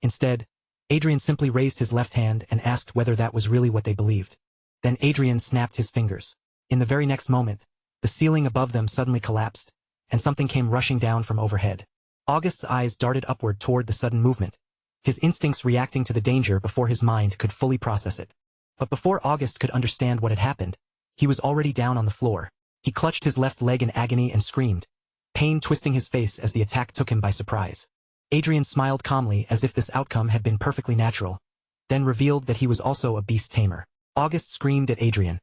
Instead, Adrian simply raised his left hand and asked whether that was really what they believed. Then Adrian snapped his fingers. In the very next moment, the ceiling above them suddenly collapsed, and something came rushing down from overhead. August's eyes darted upward toward the sudden movement, his instincts reacting to the danger before his mind could fully process it. But before August could understand what had happened, he was already down on the floor. He clutched his left leg in agony and screamed, pain twisting his face as the attack took him by surprise. Adrian smiled calmly as if this outcome had been perfectly natural, then revealed that he was also a beast tamer. August screamed at Adrian,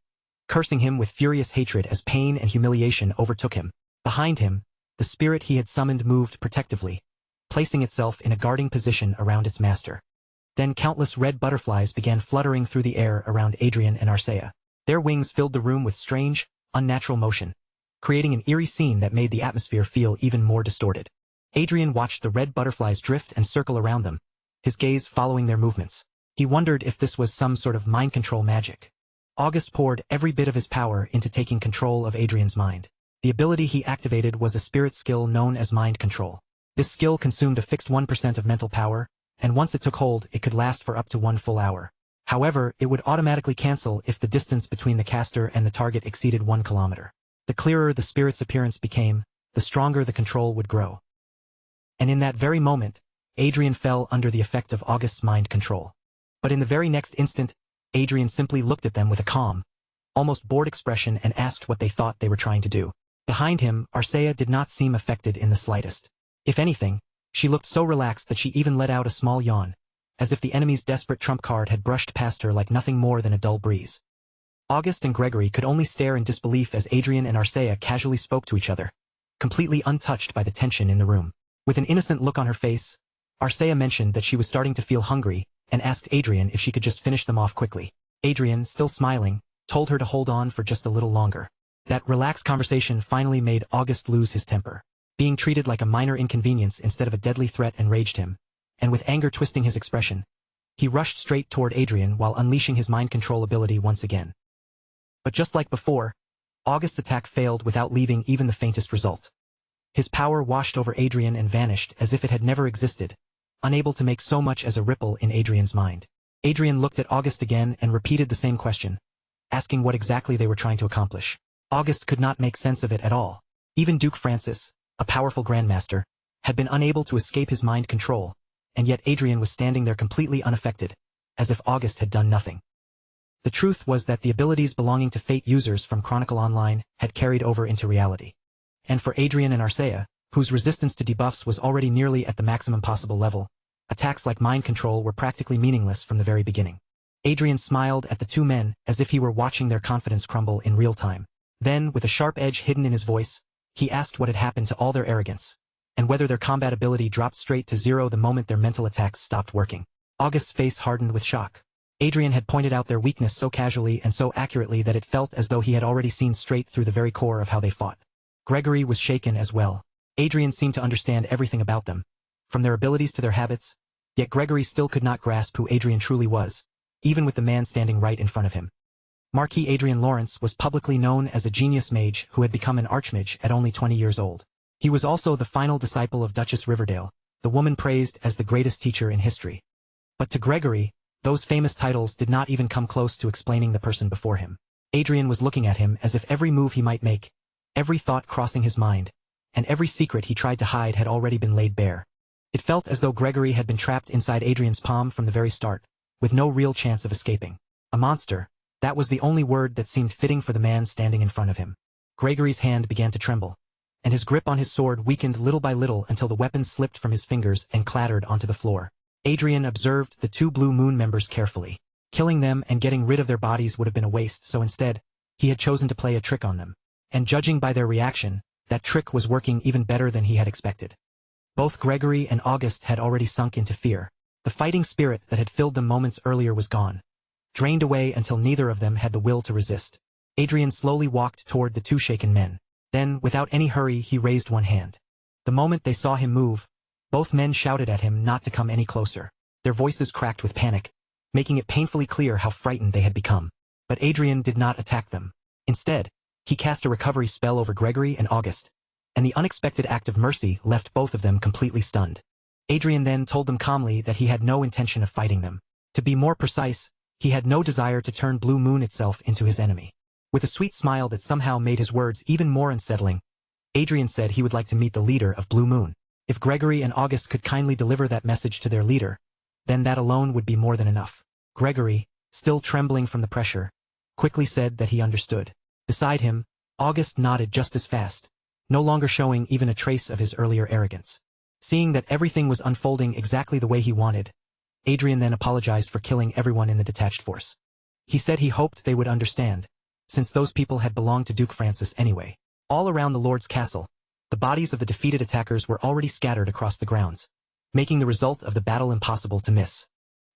cursing him with furious hatred as pain and humiliation overtook him. Behind him, the spirit he had summoned moved protectively, placing itself in a guarding position around its master. Then countless red butterflies began fluttering through the air around Adrian and Arcea. Their wings filled the room with strange, unnatural motion, creating an eerie scene that made the atmosphere feel even more distorted. Adrian watched the red butterflies drift and circle around them, his gaze following their movements. He wondered if this was some sort of mind control magic. August poured every bit of his power into taking control of Adrian's mind. The ability he activated was a spirit skill known as mind control. This skill consumed a fixed 1% of mental power, and once it took hold, it could last for up to 1 full hour. However, it would automatically cancel if the distance between the caster and the target exceeded 1 kilometer. The clearer the spirit's appearance became, the stronger the control would grow. And in that very moment, Adrian fell under the effect of August's mind control. But in the very next instant, Adrian simply looked at them with a calm, almost bored expression and asked what they thought they were trying to do. Behind him, Arcea did not seem affected in the slightest. If anything, she looked so relaxed that she even let out a small yawn, as if the enemy's desperate trump card had brushed past her like nothing more than a dull breeze. August and Gregory could only stare in disbelief as Adrian and Arcea casually spoke to each other, completely untouched by the tension in the room. With an innocent look on her face, Arcea mentioned that she was starting to feel hungry and asked Adrian if she could just finish them off quickly. Adrian, still smiling, told her to hold on for just a little longer. That relaxed conversation finally made August lose his temper. Being treated like a minor inconvenience instead of a deadly threat enraged him, and with anger twisting his expression, he rushed straight toward Adrian while unleashing his mind control ability once again. But just like before, August's attack failed without leaving even the faintest result. His power washed over Adrian and vanished as if it had never existed, unable to make so much as a ripple in Adrian's mind. Adrian looked at August again and repeated the same question, asking what exactly they were trying to accomplish. August could not make sense of it at all. Even Duke Francis, a powerful grandmaster, had been unable to escape his mind control, and yet Adrian was standing there completely unaffected, as if August had done nothing. The truth was that the abilities belonging to Fate users from Chronicle Online had carried over into reality. And for Adrian and Arcea, whose resistance to debuffs was already nearly at the maximum possible level, attacks like mind control were practically meaningless from the very beginning. Adrian smiled at the two men as if he were watching their confidence crumble in real time. Then, with a sharp edge hidden in his voice, he asked what had happened to all their arrogance, and whether their combat ability dropped straight to zero the moment their mental attacks stopped working. August's face hardened with shock. Adrian had pointed out their weakness so casually and so accurately that it felt as though he had already seen straight through the very core of how they fought. Gregory was shaken as well. Adrian seemed to understand everything about them, from their abilities to their habits, yet Gregory still could not grasp who Adrian truly was, even with the man standing right in front of him. Marquis Adrian Lawrence was publicly known as a genius mage who had become an archmage at only 20 years old. He was also the final disciple of Duchess Riverdale, the woman praised as the greatest teacher in history. But to Gregory, those famous titles did not even come close to explaining the person before him. Adrian was looking at him as if every move he might make, every thought crossing his mind, and every secret he tried to hide had already been laid bare. It felt as though Gregory had been trapped inside Adrian's palm from the very start, with no real chance of escaping. A monster, that was the only word that seemed fitting for the man standing in front of him. Gregory's hand began to tremble, and his grip on his sword weakened little by little until the weapon slipped from his fingers and clattered onto the floor. Adrian observed the two Blue Moon members carefully. Killing them and getting rid of their bodies would have been a waste, so instead, he had chosen to play a trick on them. And judging by their reaction, that trick was working even better than he had expected. Both Gregory and August had already sunk into fear. The fighting spirit that had filled them moments earlier was gone, drained away until neither of them had the will to resist. Adrian slowly walked toward the two shaken men. Then, without any hurry, he raised one hand. The moment they saw him move, both men shouted at him not to come any closer. Their voices cracked with panic, making it painfully clear how frightened they had become. But Adrian did not attack them. Instead, he cast a recovery spell over Gregory and August, and the unexpected act of mercy left both of them completely stunned. Adrian then told them calmly that he had no intention of fighting them. To be more precise, he had no desire to turn Blue Moon itself into his enemy. With a sweet smile that somehow made his words even more unsettling, Adrian said he would like to meet the leader of Blue Moon. If Gregory and August could kindly deliver that message to their leader, then that alone would be more than enough. Gregory, still trembling from the pressure, quickly said that he understood. Beside him, August nodded just as fast, no longer showing even a trace of his earlier arrogance. Seeing that everything was unfolding exactly the way he wanted, Adrian then apologized for killing everyone in the detached force. He said he hoped they would understand, since those people had belonged to Duke Francis anyway. All around the Lord's castle, the bodies of the defeated attackers were already scattered across the grounds, making the result of the battle impossible to miss.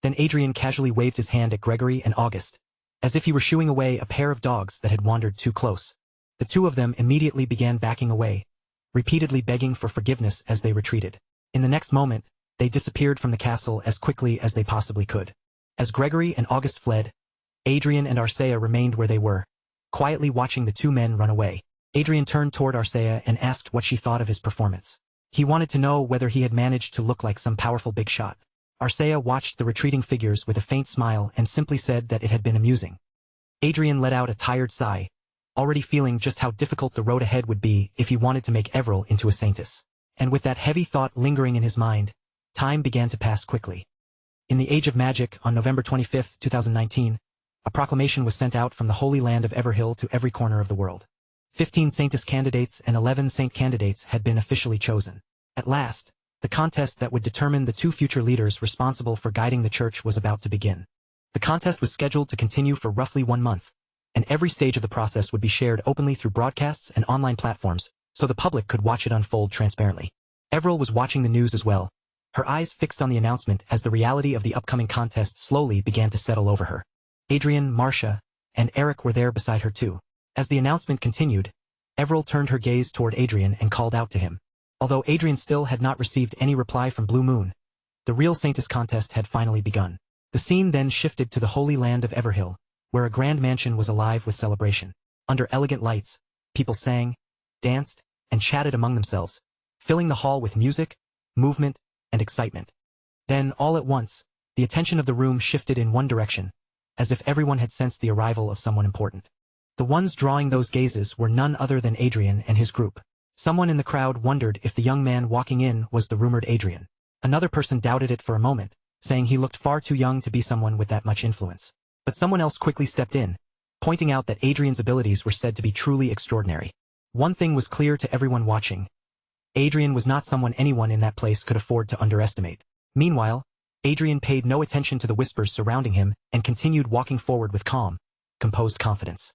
Then Adrian casually waved his hand at Gregory and August, as if he were shooing away a pair of dogs that had wandered too close. The two of them immediately began backing away, repeatedly begging for forgiveness as they retreated. In the next moment, they disappeared from the castle as quickly as they possibly could. As Gregory and August fled, Adrian and Arcea remained where they were, quietly watching the two men run away. Adrian turned toward Arcea and asked what she thought of his performance. He wanted to know whether he had managed to look like some powerful big shot. Arcea watched the retreating figures with a faint smile and simply said that it had been amusing. Adrian let out a tired sigh, already feeling just how difficult the road ahead would be if he wanted to make Everil into a saintess. And with that heavy thought lingering in his mind, Time began to pass quickly. In the Age of Magic, on November 25, 2019, a proclamation was sent out from the Holy Land of Everhill to every corner of the world. 15 Saintess candidates and 11 Saint candidates had been officially chosen. At last, the contest that would determine the 2 future leaders responsible for guiding the church was about to begin. The contest was scheduled to continue for roughly 1 month, and every stage of the process would be shared openly through broadcasts and online platforms, so the public could watch it unfold transparently. Everil was watching the news as well, her eyes fixed on the announcement as the reality of the upcoming contest slowly began to settle over her. Adrian, Marcia, and Eric were there beside her too. As the announcement continued, Everil turned her gaze toward Adrian and called out to him. Although Adrian still had not received any reply from Blue Moon, the real Saintess contest had finally begun. The scene then shifted to the Holy Land of Everhill, where a grand mansion was alive with celebration. Under elegant lights, people sang, danced, and chatted among themselves, filling the hall with music, movement, and excitement. Then, all at once, the attention of the room shifted in one direction, as if everyone had sensed the arrival of someone important. The ones drawing those gazes were none other than Adrian and his group. Someone in the crowd wondered if the young man walking in was the rumored Adrian. Another person doubted it for a moment, saying he looked far too young to be someone with that much influence. But someone else quickly stepped in, pointing out that Adrian's abilities were said to be truly extraordinary. One thing was clear to everyone watching. Adrian was not someone anyone in that place could afford to underestimate. Meanwhile, Adrian paid no attention to the whispers surrounding him and continued walking forward with calm, composed confidence.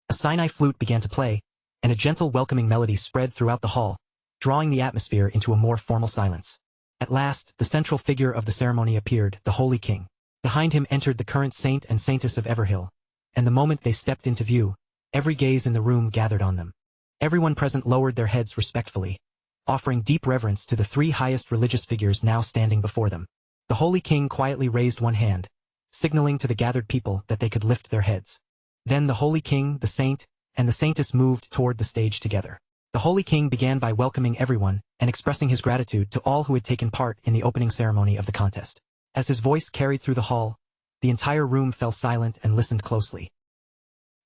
A Sinai flute began to play, and a gentle welcoming melody spread throughout the hall, drawing the atmosphere into a more formal silence. At last, the central figure of the ceremony appeared, the Holy King. Behind him entered the current Saint and Saintess of Everhill, and the moment they stepped into view, every gaze in the room gathered on them. Everyone present lowered their heads respectfully, offering deep reverence to the 3 highest religious figures now standing before them. The Holy King quietly raised one hand, signaling to the gathered people that they could lift their heads. Then the Holy King, the Saint, and the Saintess moved toward the stage together. The Holy King began by welcoming everyone and expressing his gratitude to all who had taken part in the opening ceremony of the contest. As his voice carried through the hall, the entire room fell silent and listened closely.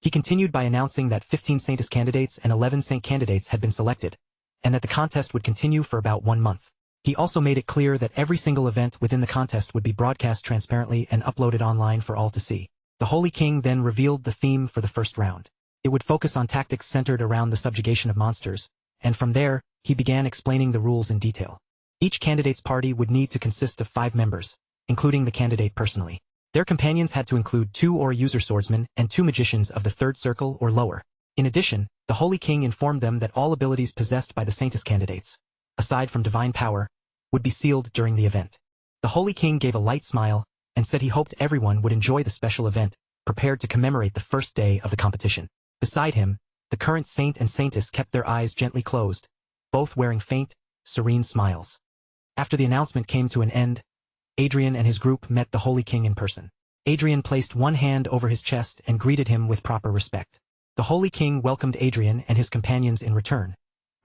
He continued by announcing that 15 Saintess candidates and 11 Saint candidates had been selected, and that the contest would continue for about 1 month. He also made it clear that every single event within the contest would be broadcast transparently and uploaded online for all to see. The Holy King then revealed the theme for the first round. It would focus on tactics centered around the subjugation of monsters, and from there, he began explaining the rules in detail. Each candidate's party would need to consist of 5 members, including the candidate personally. Their companions had to include 2 Aura user swordsmen and 2 magicians of the 3rd circle or lower. In addition, the Holy King informed them that all abilities possessed by the Saintess candidates, aside from divine power, would be sealed during the event. The Holy King gave a light smile and said he hoped everyone would enjoy the special event, prepared to commemorate the first day of the competition. Beside him, the current Saint and Saintess kept their eyes gently closed, both wearing faint, serene smiles. After the announcement came to an end, Adrian and his group met the Holy King in person. Adrian placed one hand over his chest and greeted him with proper respect. The Holy King welcomed Adrian and his companions in return,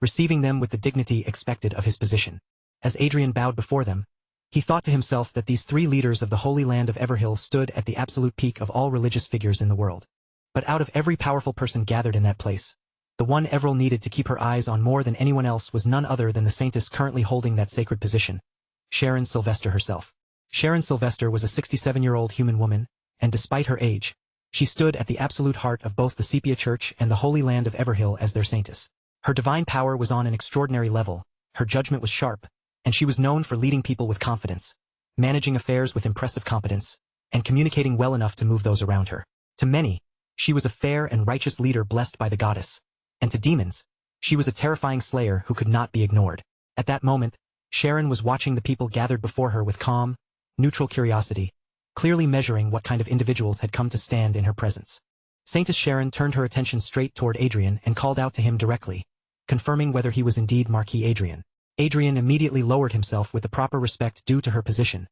receiving them with the dignity expected of his position. As Adrian bowed before them, he thought to himself that these 3 leaders of the Holy Land of Everhill stood at the absolute peak of all religious figures in the world. But out of every powerful person gathered in that place, the one Everil needed to keep her eyes on more than anyone else was none other than the Saintess currently holding that sacred position, Sharon Sylvester herself. Sharon Sylvester was a 67-year-old human woman, and despite her age, she stood at the absolute heart of both the Sepia Church and the Holy Land of Everhill as their Saintess. Her divine power was on an extraordinary level, her judgment was sharp, and she was known for leading people with confidence, managing affairs with impressive competence, and communicating well enough to move those around her. To many, she was a fair and righteous leader blessed by the goddess, and to demons, she was a terrifying slayer who could not be ignored. At that moment, Sharon was watching the people gathered before her with calm, neutral curiosity, clearly measuring what kind of individuals had come to stand in her presence. Saintess Sharon turned her attention straight toward Adrian and called out to him directly, confirming whether he was indeed Marquis Adrian. Adrian immediately lowered himself with the proper respect due to her position,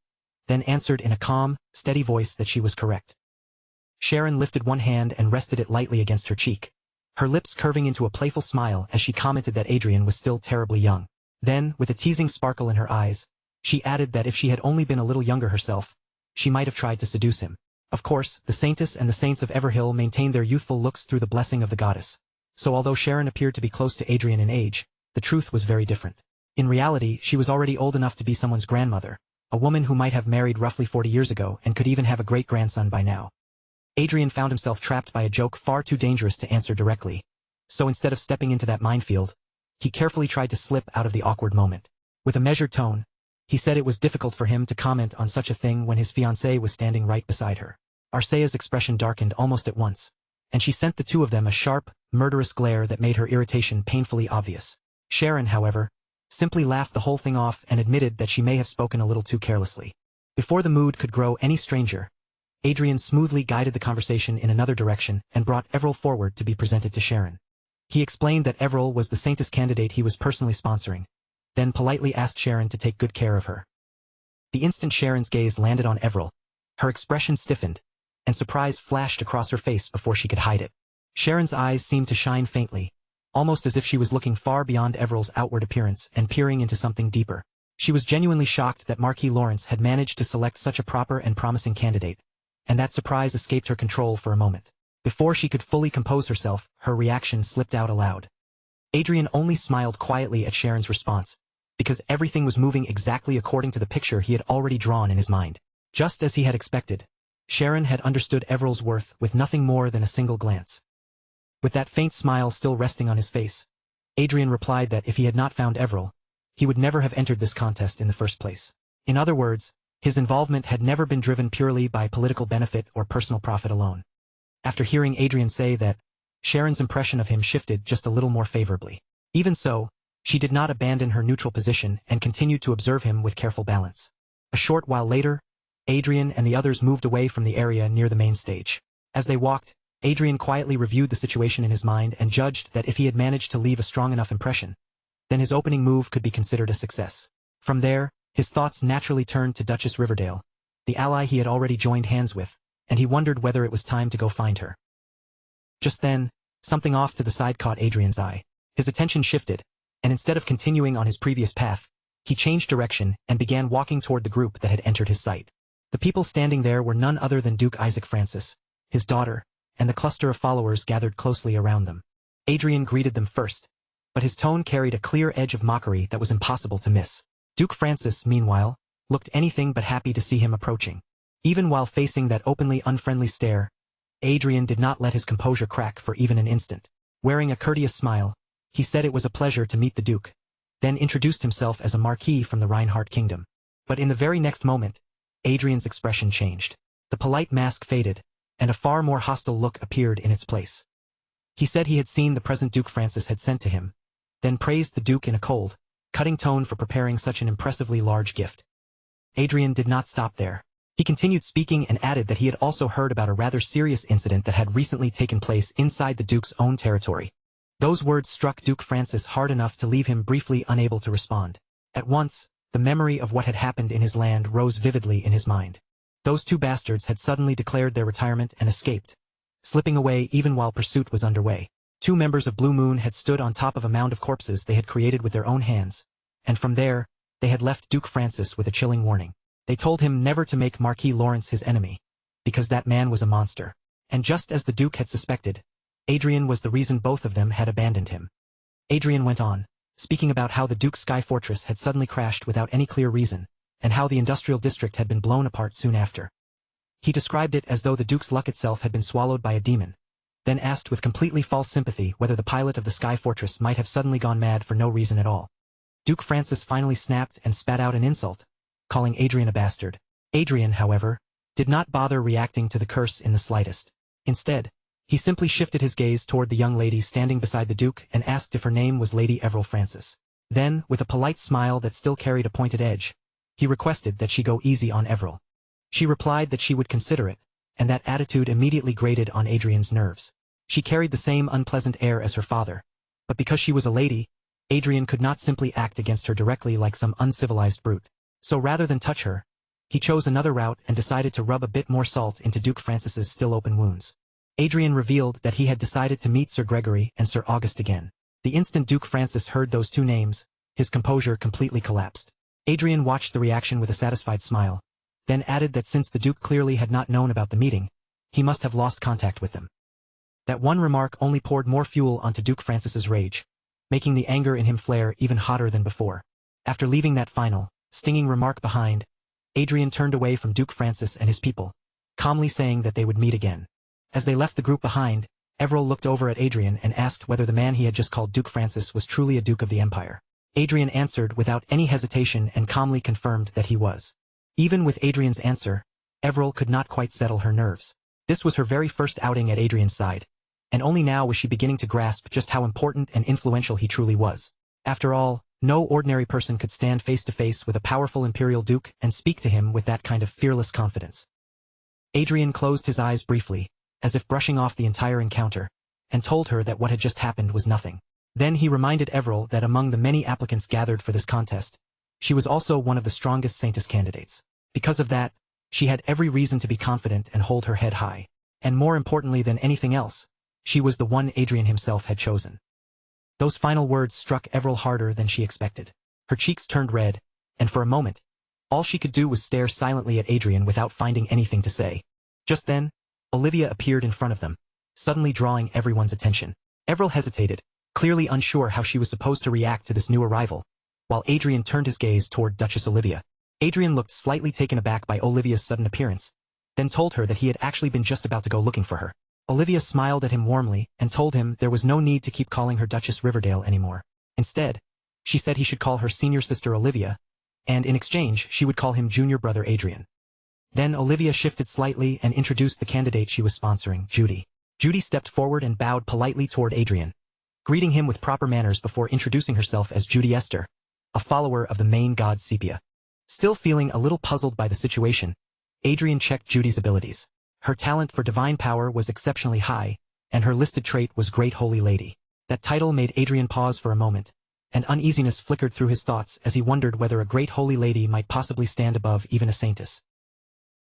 then answered in a calm, steady voice that she was correct. Sharon lifted one hand and rested it lightly against her cheek, her lips curving into a playful smile as she commented that Adrian was still terribly young. Then, with a teasing sparkle in her eyes, she added that if she had only been a little younger herself, she might have tried to seduce him. Of course, the Saintess and the Saints of Everhill maintained their youthful looks through the blessing of the goddess. So although Sharon appeared to be close to Adrian in age, the truth was very different. In reality, she was already old enough to be someone's grandmother, a woman who might have married roughly 40 years ago and could even have a great-grandson by now. Adrian found himself trapped by a joke far too dangerous to answer directly, so instead of stepping into that minefield, he carefully tried to slip out of the awkward moment. With a measured tone, he said it was difficult for him to comment on such a thing when his fiancée was standing right beside her. Arcea's expression darkened almost at once, and she sent the two of them a sharp, murderous glare that made her irritation painfully obvious. Sharon, however, simply laughed the whole thing off and admitted that she may have spoken a little too carelessly. Before the mood could grow any stranger, Adrian smoothly guided the conversation in another direction and brought Everil forward to be presented to Sharon. He explained that Everil was the Saintess candidate he was personally sponsoring, then politely asked Sharon to take good care of her. The instant Sharon's gaze landed on Everil, her expression stiffened, and surprise flashed across her face before she could hide it. Sharon's eyes seemed to shine faintly, almost as if she was looking far beyond Everil's outward appearance and peering into something deeper. She was genuinely shocked that Marquis Lawrence had managed to select such a proper and promising candidate, and that surprise escaped her control for a moment. Before she could fully compose herself, her reaction slipped out aloud. Adrian only smiled quietly at Sharon's response, because everything was moving exactly according to the picture he had already drawn in his mind. Just as he had expected, Sharon had understood Everil's worth with nothing more than a single glance. With that faint smile still resting on his face, Adrian replied that if he had not found Everil, he would never have entered this contest in the first place. In other words, his involvement had never been driven purely by political benefit or personal profit alone. After hearing Adrian say that, Sharon's impression of him shifted just a little more favorably. Even so, she did not abandon her neutral position and continued to observe him with careful balance. A short while later, Adrian and the others moved away from the area near the main stage. As they walked, Adrian quietly reviewed the situation in his mind and judged that if he had managed to leave a strong enough impression, then his opening move could be considered a success. From there, his thoughts naturally turned to Duchess Riverdale, the ally he had already joined hands with, and he wondered whether it was time to go find her. Just then, something off to the side caught Adrian's eye. His attention shifted, and instead of continuing on his previous path, he changed direction and began walking toward the group that had entered his sight. The people standing there were none other than Duke Isaac Francis, his daughter, and the cluster of followers gathered closely around them. Adrian greeted them first, but his tone carried a clear edge of mockery that was impossible to miss. Duke Francis, meanwhile, looked anything but happy to see him approaching. Even while facing that openly unfriendly stare, Adrian did not let his composure crack for even an instant. Wearing a courteous smile, he said it was a pleasure to meet the Duke, then introduced himself as a Marquis from the Reinhardt Kingdom. But in the very next moment, Adrian's expression changed. The polite mask faded, and a far more hostile look appeared in its place. He said he had seen the present Duke Francis had sent to him, then praised the Duke in a cold, cutting tone for preparing such an impressively large gift. Adrian did not stop there. He continued speaking and added that he had also heard about a rather serious incident that had recently taken place inside the Duke's own territory. Those words struck Duke Francis hard enough to leave him briefly unable to respond. At once, the memory of what had happened in his land rose vividly in his mind. Those two bastards had suddenly declared their retirement and escaped, slipping away even while pursuit was underway. Two members of Blue Moon had stood on top of a mound of corpses they had created with their own hands, and from there, they had left Duke Francis with a chilling warning. They told him never to make Marquis Lawrence his enemy, because that man was a monster. And just as the Duke had suspected, Adrian was the reason both of them had abandoned him. Adrian went on, speaking about how the Duke's sky fortress had suddenly crashed without any clear reason, and how the industrial district had been blown apart soon after. He described it as though the Duke's luck itself had been swallowed by a demon, then asked with completely false sympathy whether the pilot of the sky fortress might have suddenly gone mad for no reason at all. Duke Francis finally snapped and spat out an insult, calling Adrian a bastard. Adrian, however, did not bother reacting to the curse in the slightest. Instead, he simply shifted his gaze toward the young lady standing beside the Duke and asked if her name was Lady Everil Francis. Then, with a polite smile that still carried a pointed edge, he requested that she go easy on Everil. She replied that she would consider it, and that attitude immediately grated on Adrian's nerves. She carried the same unpleasant air as her father, but because she was a lady, Adrian could not simply act against her directly like some uncivilized brute. So rather than touch her, he chose another route and decided to rub a bit more salt into Duke Francis's still open wounds. Adrian revealed that he had decided to meet Sir Gregory and Sir August again. The instant Duke Francis heard those two names, his composure completely collapsed. Adrian watched the reaction with a satisfied smile, then added that since the Duke clearly had not known about the meeting, he must have lost contact with them. That one remark only poured more fuel onto Duke Francis's rage, making the anger in him flare even hotter than before. After leaving that final, stinging remark behind, Adrian turned away from Duke Francis and his people, calmly saying that they would meet again. As they left the group behind, Everil looked over at Adrian and asked whether the man he had just called Duke Francis was truly a Duke of the Empire. Adrian answered without any hesitation and calmly confirmed that he was. Even with Adrian's answer, Everil could not quite settle her nerves. This was her very first outing at Adrian's side, and only now was she beginning to grasp just how important and influential he truly was. After all, no ordinary person could stand face to face with a powerful imperial duke and speak to him with that kind of fearless confidence. Adrian closed his eyes briefly, as if brushing off the entire encounter, and told her that what had just happened was nothing. Then he reminded Everil that among the many applicants gathered for this contest, she was also one of the strongest Saintess candidates. Because of that, she had every reason to be confident and hold her head high. And more importantly than anything else, she was the one Adrian himself had chosen. Those final words struck Everil harder than she expected. Her cheeks turned red, and for a moment, all she could do was stare silently at Adrian without finding anything to say. Just then, Olivia appeared in front of them, suddenly drawing everyone's attention. Everil hesitated, clearly unsure how she was supposed to react to this new arrival, while Adrian turned his gaze toward Duchess Olivia. Adrian looked slightly taken aback by Olivia's sudden appearance, then told her that he had actually been just about to go looking for her. Olivia smiled at him warmly and told him there was no need to keep calling her Duchess Riverdale anymore. Instead, she said he should call her senior sister Olivia, and in exchange she would call him junior brother Adrian. Then Olivia shifted slightly and introduced the candidate she was sponsoring, Judy. Judy stepped forward and bowed politely toward Adrian, greeting him with proper manners before introducing herself as Judy Esther, a follower of the main god Sepia. Still feeling a little puzzled by the situation, Adrian checked Judy's abilities. Her talent for divine power was exceptionally high, and her listed trait was Great Holy Lady. That title made Adrian pause for a moment, and uneasiness flickered through his thoughts as he wondered whether a Great Holy Lady might possibly stand above even a Saintess.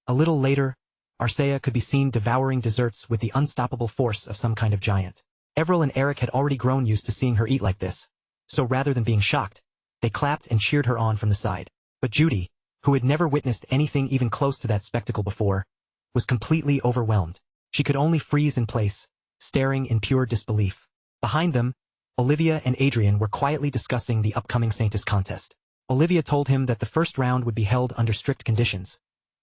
A little later, Arcea could be seen devouring desserts with the unstoppable force of some kind of giant. Everil and Eric had already grown used to seeing her eat like this, so rather than being shocked, they clapped and cheered her on from the side. But Judy, who had never witnessed anything even close to that spectacle before, was completely overwhelmed. She could only freeze in place, staring in pure disbelief. Behind them, Olivia and Adrian were quietly discussing the upcoming Saintess contest. Olivia told him that the first round would be held under strict conditions,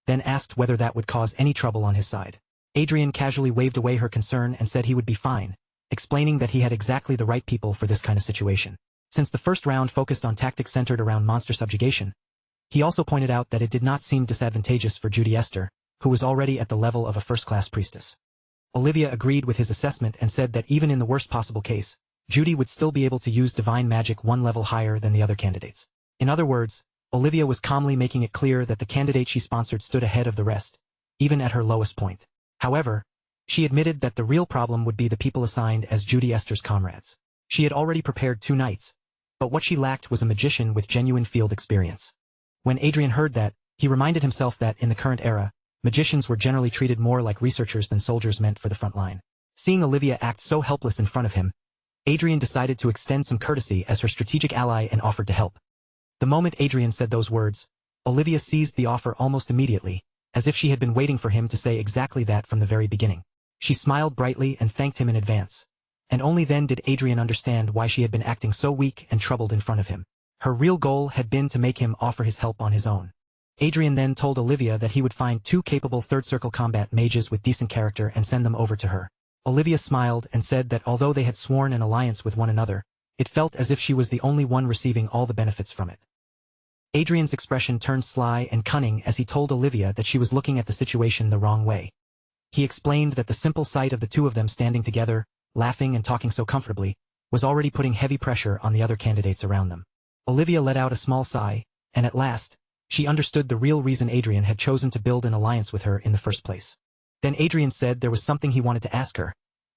then asked whether that would cause any trouble on his side. Adrian casually waved away her concern and said he would be fine, explaining that he had exactly the right people for this kind of situation. Since the first round focused on tactics centered around monster subjugation, he also pointed out that it did not seem disadvantageous for Judy Esther, who was already at the level of a first-class priestess. Olivia agreed with his assessment and said that even in the worst possible case, Judy would still be able to use divine magic one level higher than the other candidates. In other words, Olivia was calmly making it clear that the candidate she sponsored stood ahead of the rest, even at her lowest point. However, she admitted that the real problem would be the people assigned as Judy Esther's comrades. She had already prepared 2 knights, but what she lacked was a magician with genuine field experience. When Adrian heard that, he reminded himself that in the current era, magicians were generally treated more like researchers than soldiers meant for the front line. Seeing Olivia act so helpless in front of him, Adrian decided to extend some courtesy as her strategic ally and offered to help. The moment Adrian said those words, Olivia seized the offer almost immediately, as if she had been waiting for him to say exactly that from the very beginning. She smiled brightly and thanked him in advance, and only then did Adrian understand why she had been acting so weak and troubled in front of him. Her real goal had been to make him offer his help on his own. Adrian then told Olivia that he would find 2 capable third-circle combat mages with decent character and send them over to her. Olivia smiled and said that although they had sworn an alliance with one another, it felt as if she was the only one receiving all the benefits from it. Adrian's expression turned sly and cunning as he told Olivia that she was looking at the situation the wrong way. He explained that the simple sight of the 2 of them standing together, laughing and talking so comfortably, was already putting heavy pressure on the other candidates around them. Olivia let out a small sigh, and at last, she understood the real reason Adrian had chosen to build an alliance with her in the first place. Then Adrian said there was something he wanted to ask her,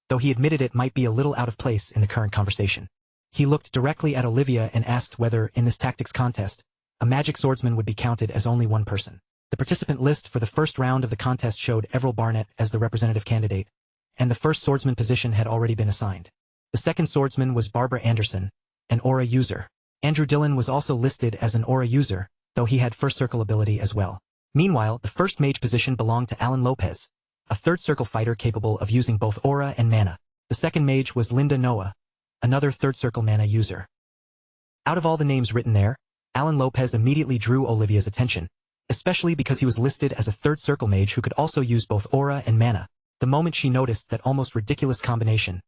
though he admitted it might be a little out of place in the current conversation. He looked directly at Olivia and asked whether, in this tactics contest, a magic swordsman would be counted as only one person. The participant list for the first round of the contest showed Everil Barnett as the representative candidate, and the first swordsman position had already been assigned. The second swordsman was Barbara Anderson, an aura user. Andrew Dillon was also listed as an aura user, though he had first circle ability as well. Meanwhile, the first mage position belonged to Alan Lopez, a third circle fighter capable of using both aura and mana. The second mage was Linda Noah, another third circle mana user. Out of all the names written there, Alan Lopez immediately drew Olivia's attention, especially because he was listed as a third circle mage who could also use both aura and mana. The moment she noticed that almost ridiculous combination,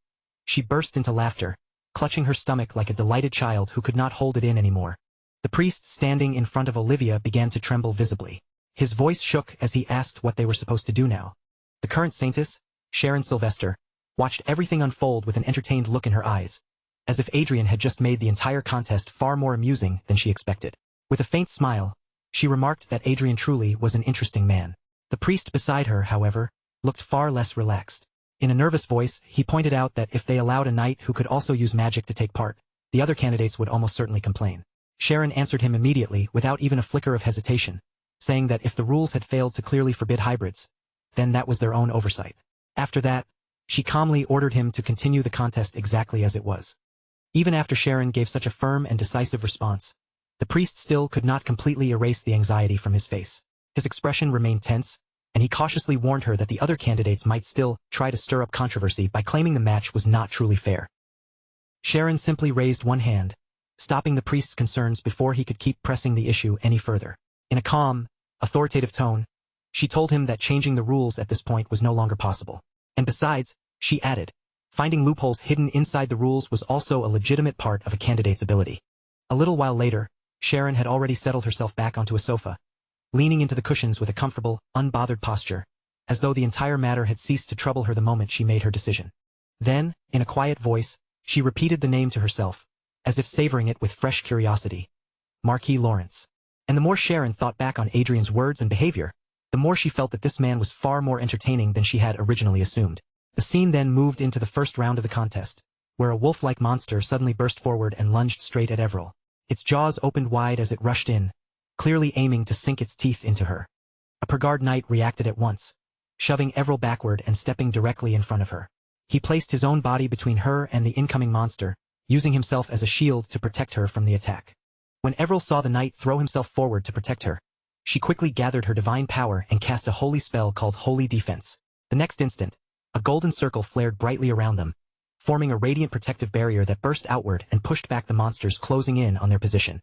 she burst into laughter, clutching her stomach like a delighted child who could not hold it in anymore. The priest standing in front of Olivia began to tremble visibly. His voice shook as he asked what they were supposed to do now. The current saintess, Sharon Sylvester, watched everything unfold with an entertained look in her eyes, as if Adrian had just made the entire contest far more amusing than she expected. With a faint smile, she remarked that Adrian truly was an interesting man. The priest beside her, however, looked far less relaxed. In a nervous voice, he pointed out that if they allowed a knight who could also use magic to take part, the other candidates would almost certainly complain. Sharon answered him immediately without even a flicker of hesitation, saying that if the rules had failed to clearly forbid hybrids, then that was their own oversight. After that, she calmly ordered him to continue the contest exactly as it was. Even after Sharon gave such a firm and decisive response, the priest still could not completely erase the anxiety from his face. His expression remained tense, and he cautiously warned her that the other candidates might still try to stir up controversy by claiming the match was not truly fair. Sharon simply raised one hand, stopping the priest's concerns before he could keep pressing the issue any further. In a calm, authoritative tone, she told him that changing the rules at this point was no longer possible. And besides, she added, finding loopholes hidden inside the rules was also a legitimate part of a candidate's ability. A little while later, Sharon had already settled herself back onto a sofa, leaning into the cushions with a comfortable, unbothered posture, as though the entire matter had ceased to trouble her the moment she made her decision. Then, in a quiet voice, she repeated the name to herself, as if savoring it with fresh curiosity. Marquis Lawrence. And the more Sharon thought back on Adrian's words and behavior, the more she felt that this man was far more entertaining than she had originally assumed. The scene then moved into the first round of the contest, where a wolf-like monster suddenly burst forward and lunged straight at Everil. Its jaws opened wide as it rushed in, clearly aiming to sink its teeth into her. A Purgard knight reacted at once, shoving Everil backward and stepping directly in front of her. He placed his own body between her and the incoming monster, using himself as a shield to protect her from the attack. When Everil saw the knight throw himself forward to protect her, she quickly gathered her divine power and cast a holy spell called Holy Defense. The next instant, a golden circle flared brightly around them, forming a radiant protective barrier that burst outward and pushed back the monsters closing in on their position.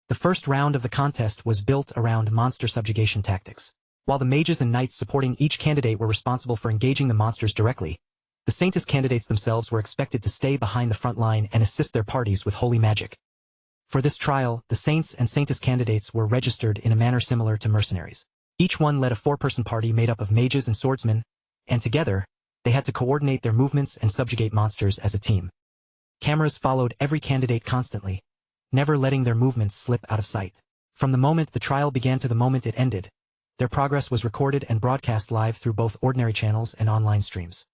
The first round of the contest was built around monster subjugation tactics. While the mages and knights supporting each candidate were responsible for engaging the monsters directly, the saintess candidates themselves were expected to stay behind the front line and assist their parties with holy magic. For this trial, the saints and saintess candidates were registered in a manner similar to mercenaries. Each one led a four-person party made up of mages and swordsmen, and together, they had to coordinate their movements and subjugate monsters as a team. Cameras followed every candidate constantly, never letting their movements slip out of sight. From the moment the trial began to the moment it ended, their progress was recorded and broadcast live through both ordinary channels and online streams.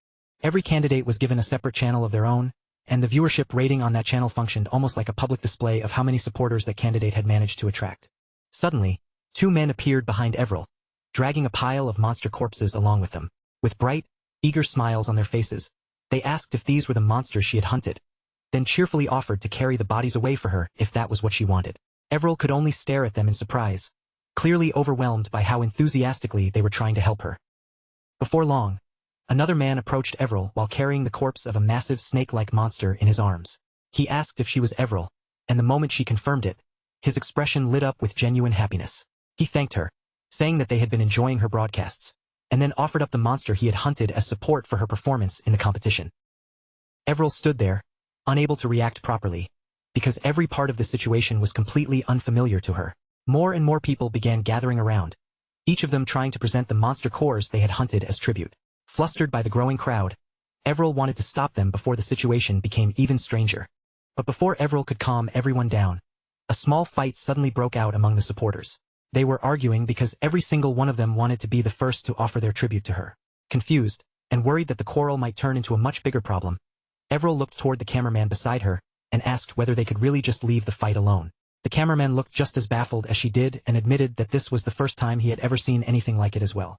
Every candidate was given a separate channel of their own, and the viewership rating on that channel functioned almost like a public display of how many supporters that candidate had managed to attract. Suddenly, two men appeared behind Everil, dragging a pile of monster corpses along with them. With bright, eager smiles on their faces, they asked if these were the monsters she had hunted, then cheerfully offered to carry the bodies away for her if that was what she wanted. Everil could only stare at them in surprise, clearly overwhelmed by how enthusiastically they were trying to help her. Before long, another man approached Everil while carrying the corpse of a massive snake-like monster in his arms. He asked if she was Everil, and the moment she confirmed it, his expression lit up with genuine happiness. He thanked her, saying that they had been enjoying her broadcasts, and then offered up the monster he had hunted as support for her performance in the competition. Everil stood there, unable to react properly, because every part of the situation was completely unfamiliar to her. More and more people began gathering around, each of them trying to present the monster cores they had hunted as tribute. Flustered by the growing crowd, Everil wanted to stop them before the situation became even stranger. But before Everil could calm everyone down, a small fight suddenly broke out among the supporters. They were arguing because every single one of them wanted to be the first to offer their tribute to her. Confused, and worried that the quarrel might turn into a much bigger problem, Everil looked toward the cameraman beside her and asked whether they could really just leave the fight alone. The cameraman looked just as baffled as she did and admitted that this was the first time he had ever seen anything like it as well.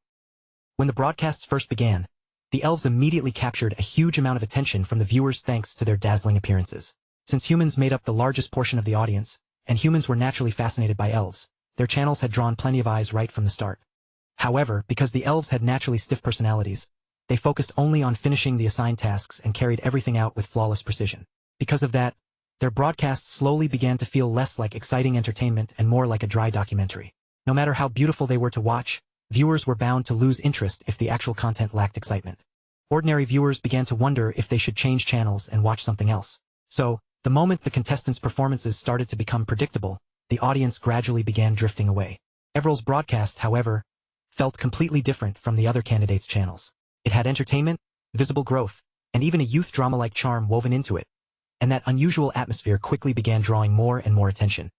When the broadcasts first began, the elves immediately captured a huge amount of attention from the viewers thanks to their dazzling appearances. Since humans made up the largest portion of the audience, and humans were naturally fascinated by elves, their channels had drawn plenty of eyes right from the start. However, because the elves had naturally stiff personalities, they focused only on finishing the assigned tasks and carried everything out with flawless precision. Because of that, Their broadcasts slowly began to feel less like exciting entertainment and more like a dry documentary. No matter how beautiful they were to watch, viewers were bound to lose interest if the actual content lacked excitement. Ordinary viewers began to wonder if they should change channels and watch something else. So, the moment the contestants' performances started to become predictable, the audience gradually began drifting away. Everill's broadcast, however, felt completely different from the other candidates' channels. It had entertainment, visible growth, and even a youth drama-like charm woven into it, and that unusual atmosphere quickly began drawing more and more attention.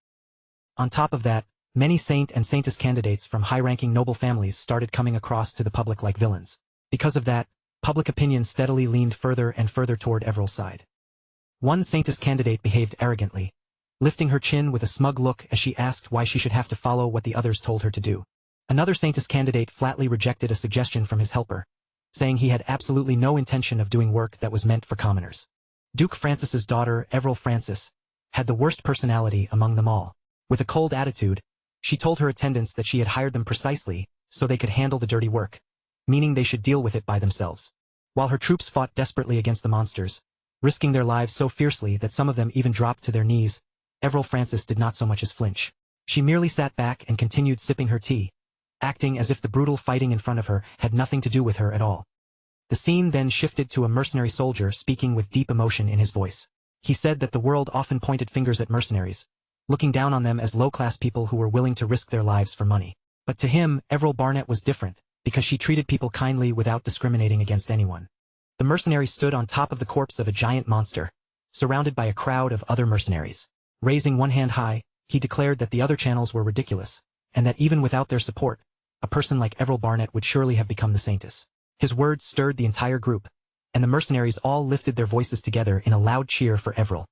On top of that, many saint and saintess candidates from high-ranking noble families started coming across to the public like villains. Because of that, public opinion steadily leaned further and further toward Everill's side. One saintess candidate behaved arrogantly, lifting her chin with a smug look as she asked why she should have to follow what the others told her to do. Another saintess candidate flatly rejected a suggestion from his helper, saying he had absolutely no intention of doing work that was meant for commoners. Duke Francis's daughter, Everil Francis, had the worst personality among them all. With a cold attitude, she told her attendants that she had hired them precisely so they could handle the dirty work, meaning they should deal with it by themselves. While her troops fought desperately against the monsters, risking their lives so fiercely that some of them even dropped to their knees, Everil Francis did not so much as flinch. She merely sat back and continued sipping her tea, acting as if the brutal fighting in front of her had nothing to do with her at all. The scene then shifted to a mercenary soldier speaking with deep emotion in his voice. He said that the world often pointed fingers at mercenaries, looking down on them as low-class people who were willing to risk their lives for money. But to him, Everil Barnett was different, because she treated people kindly without discriminating against anyone. The mercenary stood on top of the corpse of a giant monster, surrounded by a crowd of other mercenaries. Raising one hand high, he declared that the other channels were ridiculous, and that even without their support, a person like Everil Barnett would surely have become the saintess. His words stirred the entire group, and the mercenaries all lifted their voices together in a loud cheer for Everil.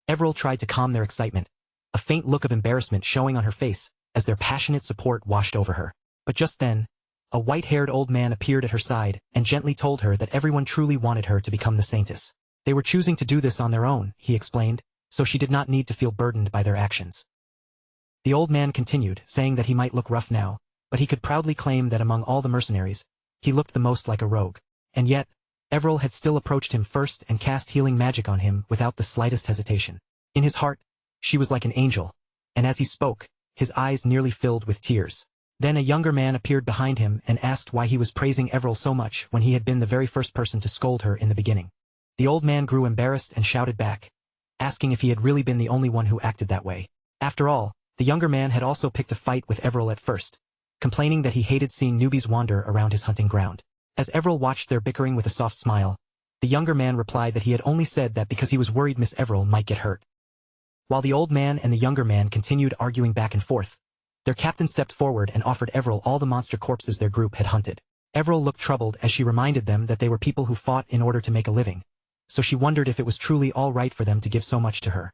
Everil tried to calm their excitement, a faint look of embarrassment showing on her face as their passionate support washed over her. But just then, a white-haired old man appeared at her side and gently told her that everyone truly wanted her to become the saintess. They were choosing to do this on their own, he explained, so she did not need to feel burdened by their actions. The old man continued, saying that he might look rough now, but he could proudly claim that among all the mercenaries, he looked the most like a rogue. And yet, Everil had still approached him first and cast healing magic on him without the slightest hesitation. In his heart, she was like an angel, and as he spoke, his eyes nearly filled with tears. Then a younger man appeared behind him and asked why he was praising Everil so much when he had been the very first person to scold her in the beginning. The old man grew embarrassed and shouted back, asking if he had really been the only one who acted that way. After all, the younger man had also picked a fight with Everil at first, complaining that he hated seeing newbies wander around his hunting ground. As Everil watched their bickering with a soft smile, the younger man replied that he had only said that because he was worried Miss Everil might get hurt. While the old man and the younger man continued arguing back and forth, their captain stepped forward and offered Everil all the monster corpses their group had hunted. Everil looked troubled as she reminded them that they were people who fought in order to make a living, so she wondered if it was truly all right for them to give so much to her.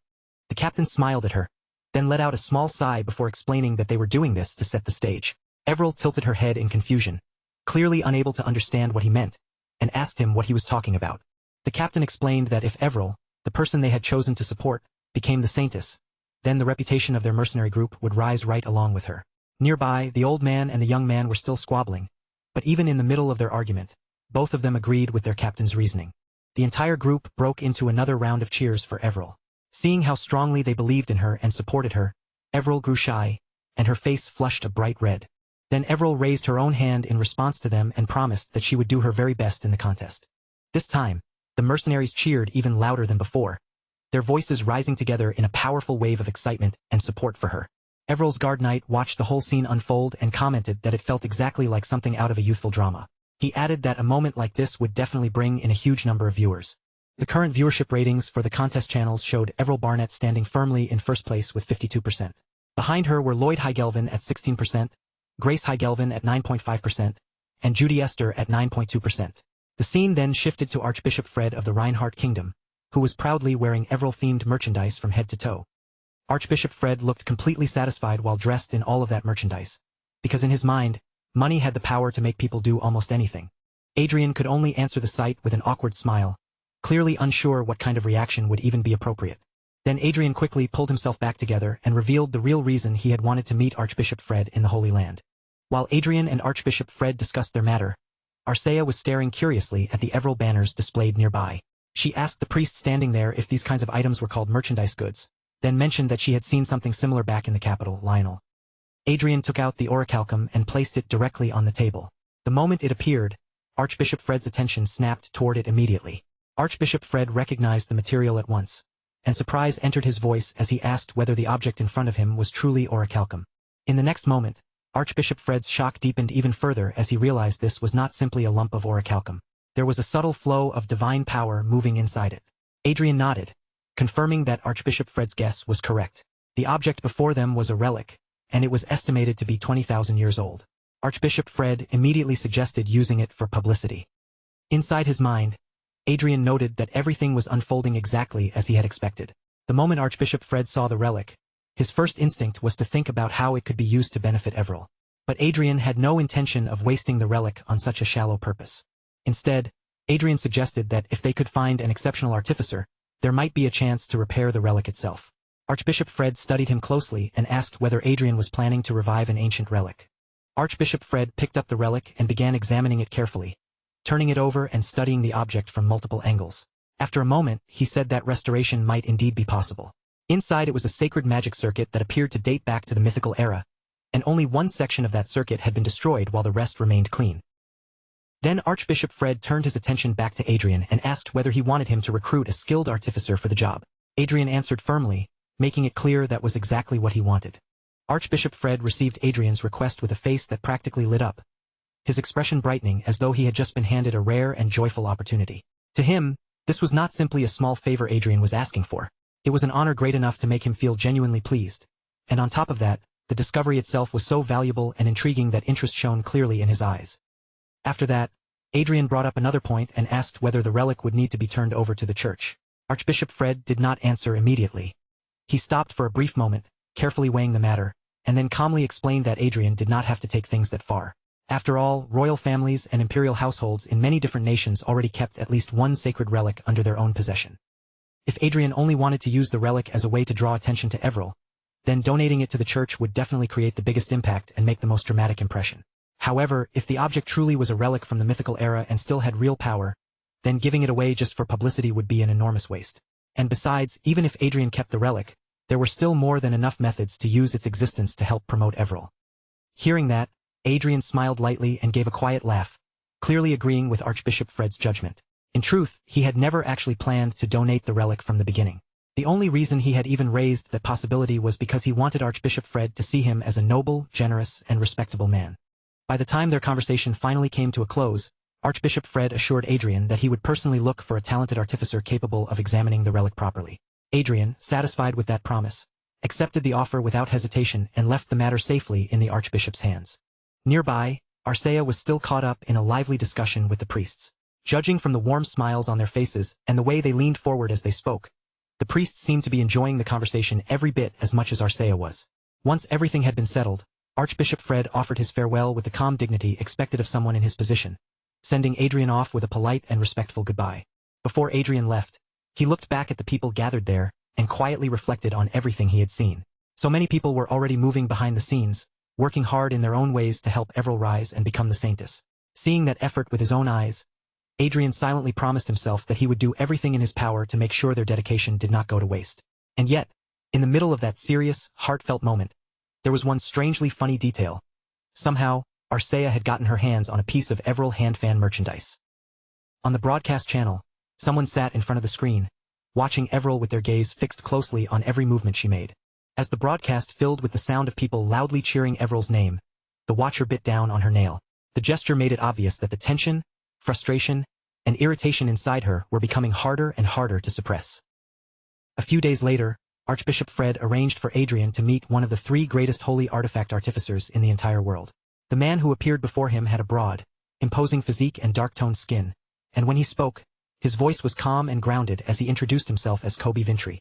The captain smiled at her, then let out a small sigh before explaining that they were doing this to set the stage. Everil tilted her head in confusion, clearly unable to understand what he meant, and asked him what he was talking about. The captain explained that if Everil, the person they had chosen to support, became the saintess, then the reputation of their mercenary group would rise right along with her. Nearby, the old man and the young man were still squabbling, but even in the middle of their argument, both of them agreed with their captain's reasoning. The entire group broke into another round of cheers for Everil. Seeing how strongly they believed in her and supported her, Everil grew shy, and her face flushed a bright red. Then Everil raised her own hand in response to them and promised that she would do her very best in the contest. This time, the mercenaries cheered even louder than before, their voices rising together in a powerful wave of excitement and support for her. Everil's guard knight watched the whole scene unfold and commented that it felt exactly like something out of a youthful drama. He added that a moment like this would definitely bring in a huge number of viewers. The current viewership ratings for the contest channels showed Everil Barnett standing firmly in first place with 52%. Behind her were Lloyd Hygelvin at 16%, Grace Hygelvin at 9.5%, and Judy Esther at 9.2%. The scene then shifted to Archbishop Fred of the Reinhardt Kingdom, who was proudly wearing Everil-themed merchandise from head to toe. Archbishop Fred looked completely satisfied while dressed in all of that merchandise, because in his mind, money had the power to make people do almost anything. Adrian could only answer the sight with an awkward smile, clearly unsure what kind of reaction would even be appropriate. Then Adrian quickly pulled himself back together and revealed the real reason he had wanted to meet Archbishop Fred in the Holy Land. While Adrian and Archbishop Fred discussed their matter, Arcea was staring curiously at the Everil banners displayed nearby. She asked the priest standing there if these kinds of items were called merchandise goods, then mentioned that she had seen something similar back in the capital, Lionel. Adrian took out the orichalcum and placed it directly on the table. The moment it appeared, Archbishop Fred's attention snapped toward it immediately. Archbishop Fred recognized the material at once, and surprise entered his voice as he asked whether the object in front of him was truly orichalcum. In the next moment, Archbishop Fred's shock deepened even further as he realized this was not simply a lump of orichalcum. There was a subtle flow of divine power moving inside it. Adrian nodded, confirming that Archbishop Fred's guess was correct. The object before them was a relic, and it was estimated to be 20,000 years old. Archbishop Fred immediately suggested using it for publicity. Inside his mind, Adrian noted that everything was unfolding exactly as he had expected. The moment Archbishop Fred saw the relic, his first instinct was to think about how it could be used to benefit Everil. But Adrian had no intention of wasting the relic on such a shallow purpose. Instead, Adrian suggested that if they could find an exceptional artificer, there might be a chance to repair the relic itself. Archbishop Fred studied him closely and asked whether Adrian was planning to revive an ancient relic. Archbishop Fred picked up the relic and began examining it carefully, turning it over and studying the object from multiple angles. After a moment, he said that restoration might indeed be possible. Inside it was a sacred magic circuit that appeared to date back to the mythical era, and only one section of that circuit had been destroyed while the rest remained clean. Then Archbishop Fred turned his attention back to Adrian and asked whether he wanted him to recruit a skilled artificer for the job. Adrian answered firmly, making it clear that was exactly what he wanted. Archbishop Fred received Adrian's request with a face that practically lit up, his expression brightening as though he had just been handed a rare and joyful opportunity. To him, this was not simply a small favor Adrian was asking for. It was an honor great enough to make him feel genuinely pleased, and on top of that, the discovery itself was so valuable and intriguing that interest shone clearly in his eyes. After that, Adrian brought up another point and asked whether the relic would need to be turned over to the church. Archbishop Fred did not answer immediately. He stopped for a brief moment, carefully weighing the matter, and then calmly explained that Adrian did not have to take things that far. After all, royal families and imperial households in many different nations already kept at least one sacred relic under their own possession. If Adrian only wanted to use the relic as a way to draw attention to Everil, then donating it to the church would definitely create the biggest impact and make the most dramatic impression. However, if the object truly was a relic from the mythical era and still had real power, then giving it away just for publicity would be an enormous waste. And besides, even if Adrian kept the relic, there were still more than enough methods to use its existence to help promote Everil. Hearing that, Adrian smiled lightly and gave a quiet laugh, clearly agreeing with Archbishop Fred's judgment. In truth, he had never actually planned to donate the relic from the beginning. The only reason he had even raised that possibility was because he wanted Archbishop Fred to see him as a noble, generous, and respectable man. By the time their conversation finally came to a close, Archbishop Fred assured Adrian that he would personally look for a talented artificer capable of examining the relic properly. Adrian, satisfied with that promise, accepted the offer without hesitation and left the matter safely in the Archbishop's hands. Nearby, Arcea was still caught up in a lively discussion with the priests. Judging from the warm smiles on their faces and the way they leaned forward as they spoke, the priests seemed to be enjoying the conversation every bit as much as Arcea was. Once everything had been settled, Archbishop Fred offered his farewell with the calm dignity expected of someone in his position, sending Adrian off with a polite and respectful goodbye. Before Adrian left, he looked back at the people gathered there and quietly reflected on everything he had seen. So many people were already moving behind the scenes, working hard in their own ways to help Everil rise and become the saintess. Seeing that effort with his own eyes, Adrian silently promised himself that he would do everything in his power to make sure their dedication did not go to waste. And yet, in the middle of that serious, heartfelt moment, there was one strangely funny detail. Somehow, Arcea had gotten her hands on a piece of Everil hand fan merchandise. On the broadcast channel, someone sat in front of the screen, watching Everil with their gaze fixed closely on every movement she made. As the broadcast filled with the sound of people loudly cheering Everil's name, the watcher bit down on her nail. The gesture made it obvious that the tension, frustration, and irritation inside her were becoming harder and harder to suppress. A few days later, Archbishop Fred arranged for Adrian to meet one of the 3 greatest holy artifact artificers in the entire world. The man who appeared before him had a broad, imposing physique and dark-toned skin, and when he spoke, his voice was calm and grounded as he introduced himself as Kobe Vintry.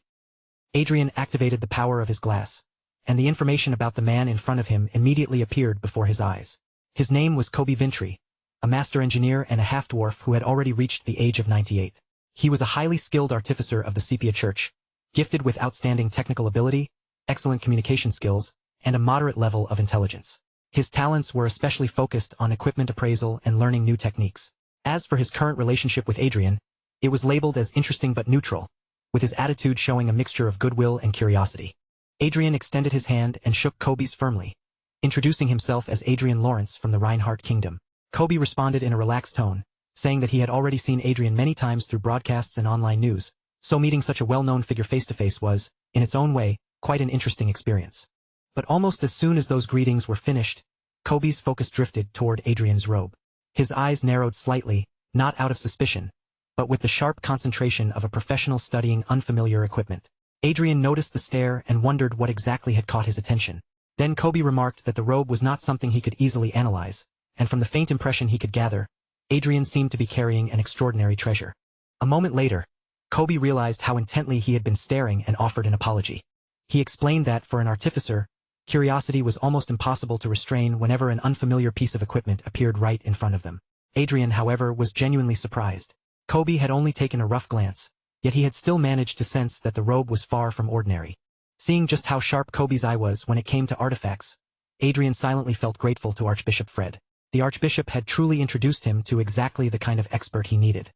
Adrian activated the power of his glass, and the information about the man in front of him immediately appeared before his eyes. His name was Kobe Vintry, a master engineer and a half-dwarf who had already reached the age of 98. He was a highly skilled artificer of the Sepia Church, gifted with outstanding technical ability, excellent communication skills, and a moderate level of intelligence. His talents were especially focused on equipment appraisal and learning new techniques. As for his current relationship with Adrian, It was labeled as interesting but neutral, with his attitude showing a mixture of goodwill and curiosity. Adrian extended his hand and shook Kobe's firmly, introducing himself as Adrian Lawrence from the Reinhardt Kingdom. Kobe responded in a relaxed tone, saying that he had already seen Adrian many times through broadcasts and online news, so meeting such a well-known figure face-to-face was, in its own way, quite an interesting experience. But almost as soon as those greetings were finished, Kobe's focus drifted toward Adrian's robe. His eyes narrowed slightly, not out of suspicion, but with the sharp concentration of a professional studying unfamiliar equipment. Adrian noticed the stare and wondered what exactly had caught his attention. Then Kobe remarked that the robe was not something he could easily analyze, and from the faint impression he could gather, Adrian seemed to be carrying an extraordinary treasure. A moment later, Kobe realized how intently he had been staring and offered an apology. He explained that, for an artificer, curiosity was almost impossible to restrain whenever an unfamiliar piece of equipment appeared right in front of them. Adrian, however, was genuinely surprised. Kobe had only taken a rough glance, yet he had still managed to sense that the robe was far from ordinary. Seeing just how sharp Kobe's eye was when it came to artifacts, Adrian silently felt grateful to Archbishop Fred. The Archbishop had truly introduced him to exactly the kind of expert he needed.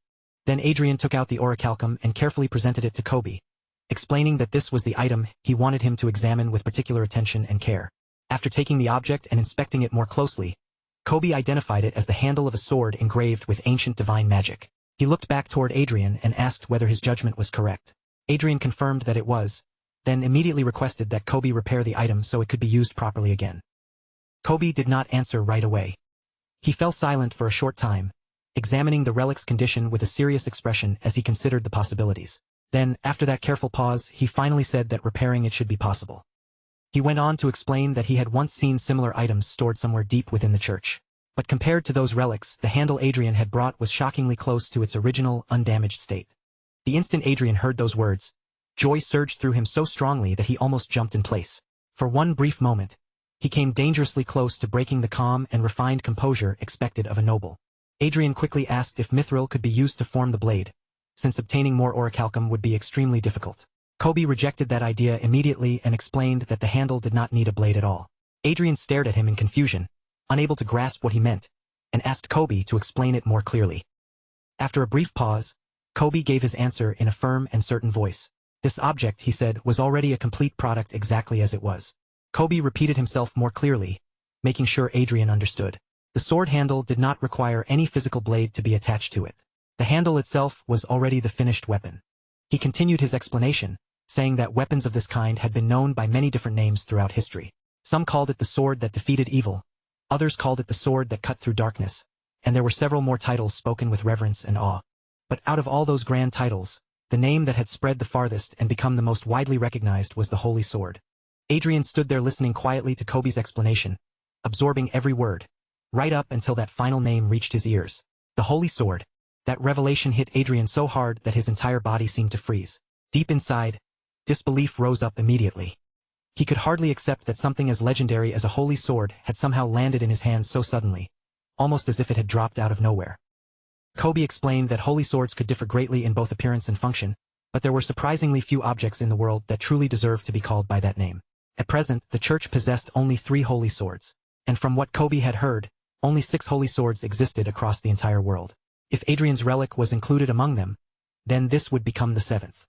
Then Adrian took out the orichalcum and carefully presented it to Kobe, explaining that this was the item he wanted him to examine with particular attention and care. After taking the object and inspecting it more closely, Kobe identified it as the handle of a sword engraved with ancient divine magic. He looked back toward Adrian and asked whether his judgment was correct. Adrian confirmed that it was, then immediately requested that Kobe repair the item so it could be used properly again. Kobe did not answer right away. He fell silent for a short time, examining the relic's condition with a serious expression as he considered the possibilities. Then, after that careful pause, he finally said that repairing it should be possible. He went on to explain that he had once seen similar items stored somewhere deep within the church. But compared to those relics, the handle Adrian had brought was shockingly close to its original, undamaged state. The instant Adrian heard those words, joy surged through him so strongly that he almost jumped in place. For one brief moment, he came dangerously close to breaking the calm and refined composure expected of a noble. Adrian quickly asked if mithril could be used to form the blade, since obtaining more orichalcum would be extremely difficult. Kobe rejected that idea immediately and explained that the handle did not need a blade at all. Adrian stared at him in confusion, unable to grasp what he meant, and asked Kobe to explain it more clearly. After a brief pause, Kobe gave his answer in a firm and certain voice. This object, he said, was already a complete product exactly as it was. Kobe repeated himself more clearly, making sure Adrian understood. The sword handle did not require any physical blade to be attached to it. The handle itself was already the finished weapon. He continued his explanation, saying that weapons of this kind had been known by many different names throughout history. Some called it the sword that defeated evil, others called it the sword that cut through darkness, and there were several more titles spoken with reverence and awe. But out of all those grand titles, the name that had spread the farthest and become the most widely recognized was the Holy Sword. Adrian stood there listening quietly to Kobe's explanation, absorbing every word, right up until that final name reached his ears. The Holy Sword. That revelation hit Adrian so hard that his entire body seemed to freeze. Deep inside, disbelief rose up immediately. He could hardly accept that something as legendary as a holy sword had somehow landed in his hands so suddenly, almost as if it had dropped out of nowhere. Kobe explained that holy swords could differ greatly in both appearance and function, but there were surprisingly few objects in the world that truly deserved to be called by that name. At present, the church possessed only 3 holy swords, and from what Kobe had heard, only 6 holy swords existed across the entire world. If Adrian's relic was included among them, then this would become the 7th.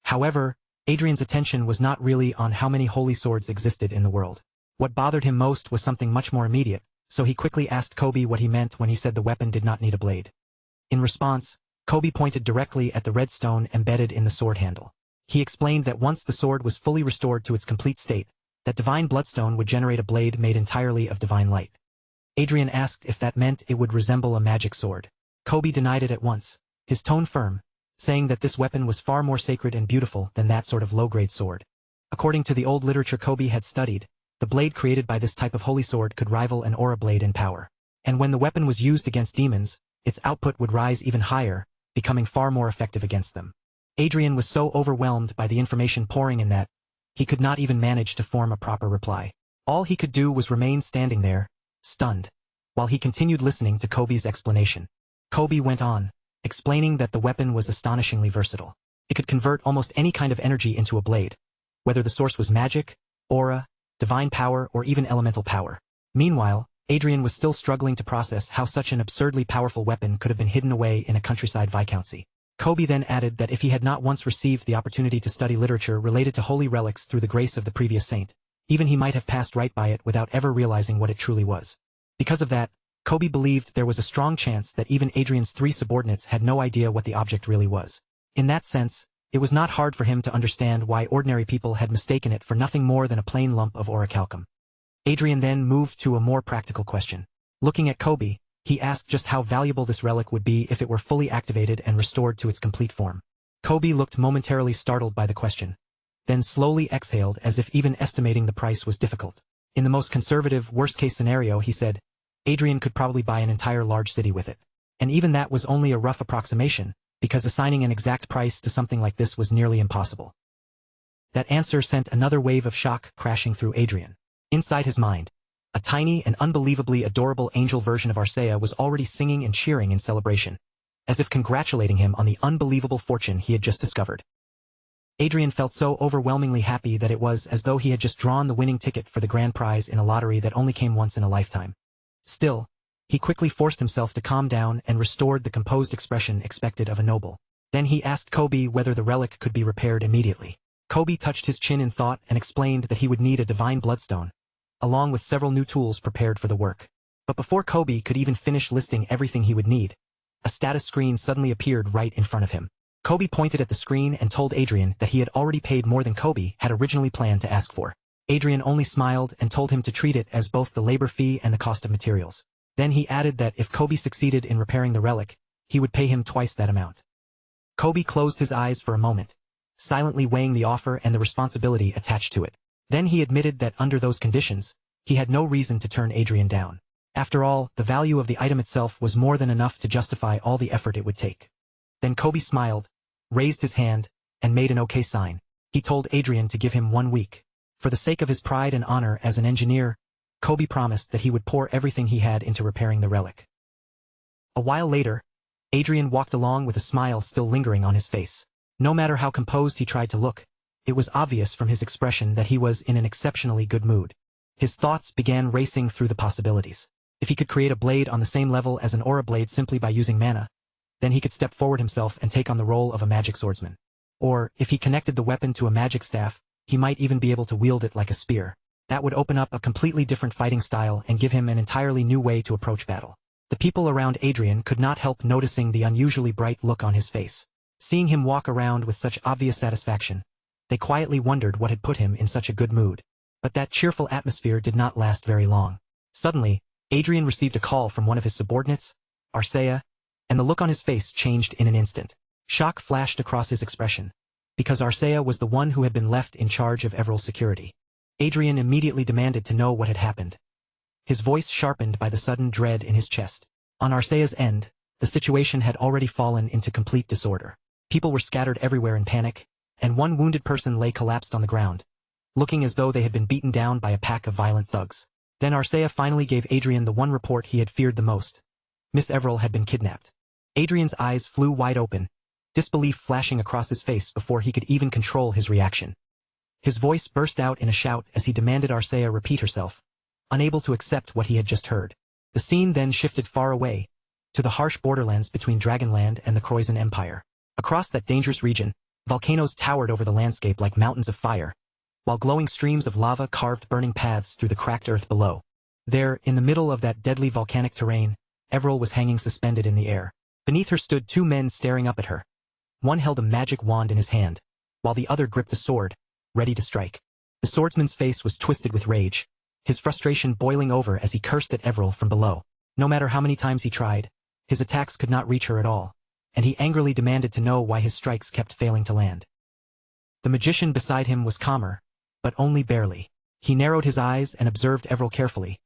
However, Adrian's attention was not really on how many holy swords existed in the world. What bothered him most was something much more immediate, so he quickly asked Kobe what he meant when he said the weapon did not need a blade. In response, Kobe pointed directly at the red stone embedded in the sword handle. He explained that once the sword was fully restored to its complete state, that divine bloodstone would generate a blade made entirely of divine light. Adrian asked if that meant it would resemble a magic sword. Kobe denied it at once, his tone firm, saying that this weapon was far more sacred and beautiful than that sort of low-grade sword. According to the old literature Kobe had studied, the blade created by this type of holy sword could rival an aura blade in power. And when the weapon was used against demons, its output would rise even higher, becoming far more effective against them. Adrian was so overwhelmed by the information pouring in that he could not even manage to form a proper reply. All he could do was remain standing there, stunned, while he continued listening to Kobe's explanation. Kobe went on, explaining that the weapon was astonishingly versatile. It could convert almost any kind of energy into a blade, whether the source was magic, aura, divine power, or even elemental power. Meanwhile, Adrian was still struggling to process how such an absurdly powerful weapon could have been hidden away in a countryside viscountcy. Kobe then added that if he had not once received the opportunity to study literature related to holy relics through the grace of the previous saint, even he might have passed right by it without ever realizing what it truly was. Because of that, Kobe believed there was a strong chance that even Adrian's 3 subordinates had no idea what the object really was. In that sense, it was not hard for him to understand why ordinary people had mistaken it for nothing more than a plain lump of orichalcum. Adrian then moved to a more practical question. Looking at Kobe, he asked just how valuable this relic would be if it were fully activated and restored to its complete form. Kobe looked momentarily startled by the question, then slowly exhaled as if even estimating the price was difficult. In the most conservative, worst-case scenario, he said, Adrian could probably buy an entire large city with it. And even that was only a rough approximation, because assigning an exact price to something like this was nearly impossible. That answer sent another wave of shock crashing through Adrian. Inside his mind, a tiny and unbelievably adorable angel version of Arcea was already singing and cheering in celebration, as if congratulating him on the unbelievable fortune he had just discovered. Adrian felt so overwhelmingly happy that it was as though he had just drawn the winning ticket for the grand prize in a lottery that only came once in a lifetime. Still, he quickly forced himself to calm down and restored the composed expression expected of a noble. Then he asked Kobe whether the relic could be repaired immediately. Kobe touched his chin in thought and explained that he would need a divine bloodstone, along with several new tools prepared for the work. But before Kobe could even finish listing everything he would need, a status screen suddenly appeared right in front of him. Kobe pointed at the screen and told Adrian that he had already paid more than Kobe had originally planned to ask for. Adrian only smiled and told him to treat it as both the labor fee and the cost of materials. Then he added that if Kobe succeeded in repairing the relic, he would pay him twice that amount. Kobe closed his eyes for a moment, silently weighing the offer and the responsibility attached to it. Then he admitted that under those conditions, he had no reason to turn Adrian down. After all, the value of the item itself was more than enough to justify all the effort it would take. Then Kobe smiled, raised his hand, and made an okay sign. He told Adrian to give him 1 week. For the sake of his pride and honor as an engineer, Kobe promised that he would pour everything he had into repairing the relic. A while later, Adrian walked along with a smile still lingering on his face. No matter how composed he tried to look, it was obvious from his expression that he was in an exceptionally good mood. His thoughts began racing through the possibilities. If he could create a blade on the same level as an aura blade simply by using mana, then he could step forward himself and take on the role of a magic swordsman. Or, if he connected the weapon to a magic staff, he might even be able to wield it like a spear. That would open up a completely different fighting style and give him an entirely new way to approach battle. The people around Adrian could not help noticing the unusually bright look on his face. Seeing him walk around with such obvious satisfaction, they quietly wondered what had put him in such a good mood. But that cheerful atmosphere did not last very long. Suddenly, Adrian received a call from one of his subordinates, Arcea, and the look on his face changed in an instant. Shock flashed across his expression, because Arcea was the one who had been left in charge of Everal's security. Adrian immediately demanded to know what had happened, his voice sharpened by the sudden dread in his chest. On Arcea's end, the situation had already fallen into complete disorder. People were scattered everywhere in panic, and one wounded person lay collapsed on the ground, looking as though they had been beaten down by a pack of violent thugs. Then Arcea finally gave Adrian the one report he had feared the most. Miss Everal had been kidnapped. Adrian's eyes flew wide open, disbelief flashing across his face before he could even control his reaction. His voice burst out in a shout as he demanded Arcea repeat herself, unable to accept what he had just heard. The scene then shifted far away, to the harsh borderlands between Dragonland and the Croizon Empire. Across that dangerous region, volcanoes towered over the landscape like mountains of fire, while glowing streams of lava carved burning paths through the cracked earth below. There, in the middle of that deadly volcanic terrain, Everal was hanging suspended in the air. Beneath her stood 2 men staring up at her. One held a magic wand in his hand, while the other gripped a sword, ready to strike. The swordsman's face was twisted with rage, his frustration boiling over as he cursed at Everal from below. No matter how many times he tried, his attacks could not reach her at all, and he angrily demanded to know why his strikes kept failing to land. The magician beside him was calmer, but only barely. He narrowed his eyes and observed Everal carefully,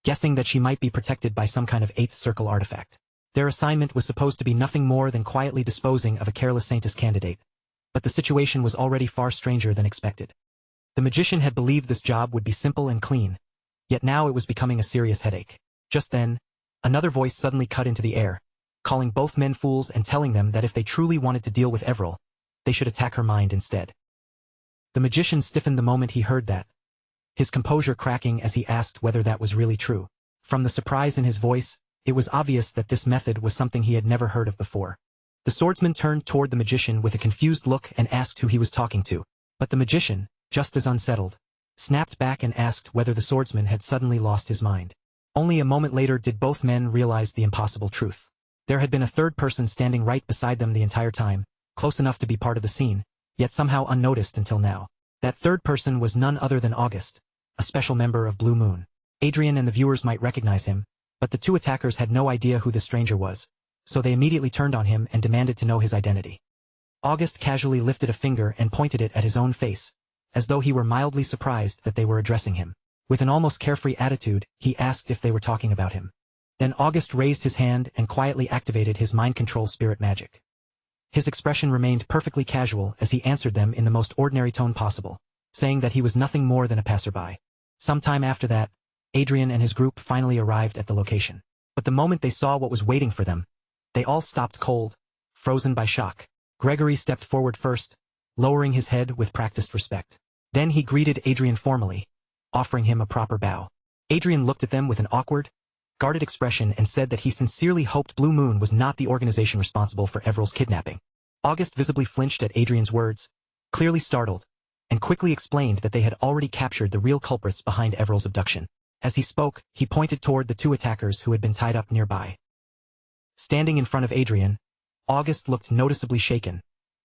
guessing that she might be protected by some kind of 8th circle artifact. Their assignment was supposed to be nothing more than quietly disposing of a careless Saintess candidate, but the situation was already far stranger than expected. The magician had believed this job would be simple and clean, yet now it was becoming a serious headache. Just then, another voice suddenly cut into the air, calling both men fools and telling them that if they truly wanted to deal with Everal, they should attack her mind instead. The magician stiffened the moment he heard that, his composure cracking as he asked whether that was really true. From the surprise in his voice, it was obvious that this method was something he had never heard of before. The swordsman turned toward the magician with a confused look and asked who he was talking to. But the magician, just as unsettled, snapped back and asked whether the swordsman had suddenly lost his mind. Only a moment later did both men realize the impossible truth. There had been a third person standing right beside them the entire time, close enough to be part of the scene, yet somehow unnoticed until now. That third person was none other than August, a special member of Blue Moon. Adrian and the viewers might recognize him, but the two attackers had no idea who the stranger was, so they immediately turned on him and demanded to know his identity. August casually lifted a finger and pointed it at his own face, as though he were mildly surprised that they were addressing him. With an almost carefree attitude, he asked if they were talking about him. Then August raised his hand and quietly activated his mind control spirit magic. His expression remained perfectly casual as he answered them in the most ordinary tone possible, saying that he was nothing more than a passerby. Sometime after that, Adrian and his group finally arrived at the location. But the moment they saw what was waiting for them, they all stopped cold, frozen by shock. Gregory stepped forward first, lowering his head with practiced respect. Then he greeted Adrian formally, offering him a proper bow. Adrian looked at them with an awkward, guarded expression and said that he sincerely hoped Blue Moon was not the organization responsible for Everill's kidnapping. August visibly flinched at Adrian's words, clearly startled, and quickly explained that they had already captured the real culprits behind Everill's abduction. As he spoke, he pointed toward the two attackers who had been tied up nearby. Standing in front of Adrian, August looked noticeably shaken,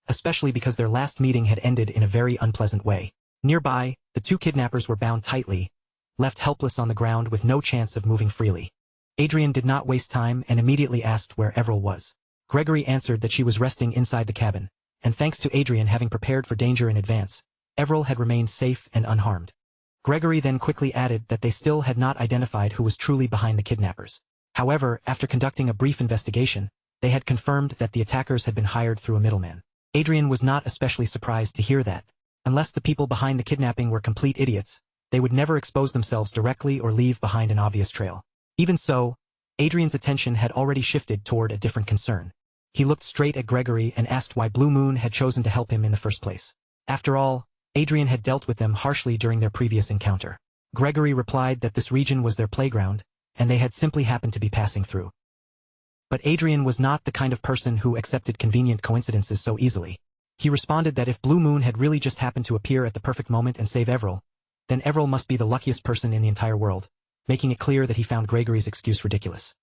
especially because their last meeting had ended in a very unpleasant way. Nearby, the two kidnappers were bound tightly, left helpless on the ground with no chance of moving freely. Adrian did not waste time and immediately asked where Everill was. Gregory answered that she was resting inside the cabin, and thanks to Adrian having prepared for danger in advance, Everill had remained safe and unharmed. Gregory then quickly added that they still had not identified who was truly behind the kidnappers. However, after conducting a brief investigation, they had confirmed that the attackers had been hired through a middleman. Adrian was not especially surprised to hear that. Unless the people behind the kidnapping were complete idiots, they would never expose themselves directly or leave behind an obvious trail. Even so, Adrian's attention had already shifted toward a different concern. He looked straight at Gregory and asked why Blue Moon had chosen to help him in the first place. After all, Adrian had dealt with them harshly during their previous encounter. Gregory replied that this region was their playground, and they had simply happened to be passing through. But Adrian was not the kind of person who accepted convenient coincidences so easily. He responded that if Blue Moon had really just happened to appear at the perfect moment and save Everill, then Everill must be the luckiest person in the entire world, making it clear that he found Gregory's excuse ridiculous.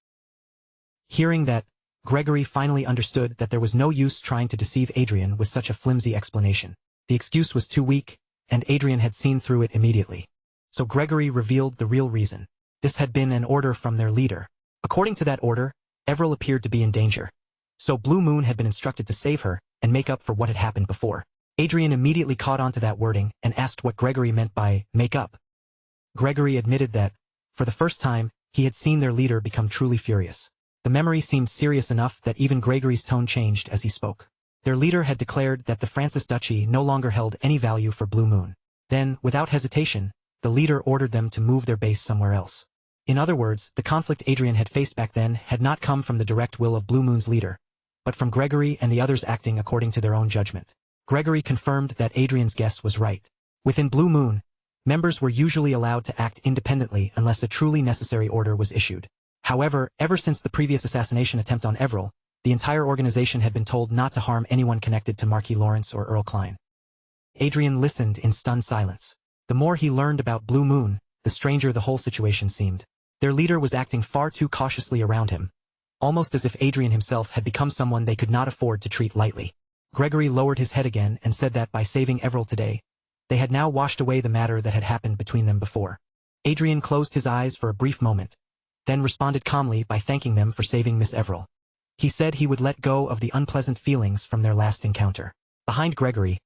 Hearing that, Gregory finally understood that there was no use trying to deceive Adrian with such a flimsy explanation. The excuse was too weak, and Adrian had seen through it immediately. So Gregory revealed the real reason. This had been an order from their leader. According to that order, Everill appeared to be in danger. So Blue Moon had been instructed to save her and make up for what had happened before. Adrian immediately caught on to that wording and asked what Gregory meant by make up. Gregory admitted that, for the first time, he had seen their leader become truly furious. The memory seemed serious enough that even Gregory's tone changed as he spoke. Their leader had declared that the Francis Duchy no longer held any value for Blue Moon. Then, without hesitation, the leader ordered them to move their base somewhere else. In other words, the conflict Adrian had faced back then had not come from the direct will of Blue Moon's leader, but from Gregory and the others acting according to their own judgment. Gregory confirmed that Adrian's guess was right. Within Blue Moon, members were usually allowed to act independently unless a truly necessary order was issued. However, ever since the previous assassination attempt on Everill, the entire organization had been told not to harm anyone connected to Marquis Lawrence or Earl Klein. Adrian listened in stunned silence. The more he learned about Blue Moon, the stranger the whole situation seemed. Their leader was acting far too cautiously around him, almost as if Adrian himself had become someone they could not afford to treat lightly. Gregory lowered his head again and said that by saving Everill today, they had now washed away the matter that had happened between them before. Adrian closed his eyes for a brief moment, then responded calmly by thanking them for saving Miss Everill. He said he would let go of the unpleasant feelings from their last encounter. Behind Gregory,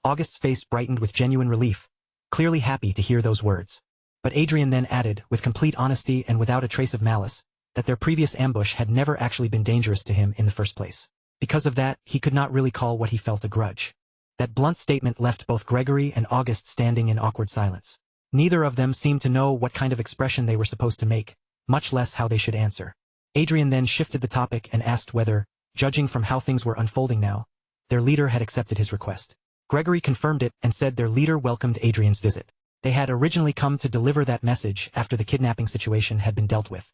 August's face brightened with genuine relief, clearly happy to hear those words. But Adrian then added, with complete honesty and without a trace of malice, that their previous ambush had never actually been dangerous to him in the first place. Because of that, he could not really call what he felt a grudge. That blunt statement left both Gregory and August standing in awkward silence. Neither of them seemed to know what kind of expression they were supposed to make, much less how they should answer. Adrian then shifted the topic and asked whether, judging from how things were unfolding now, their leader had accepted his request. Gregory confirmed it and said their leader welcomed Adrian's visit. They had originally come to deliver that message after the kidnapping situation had been dealt with.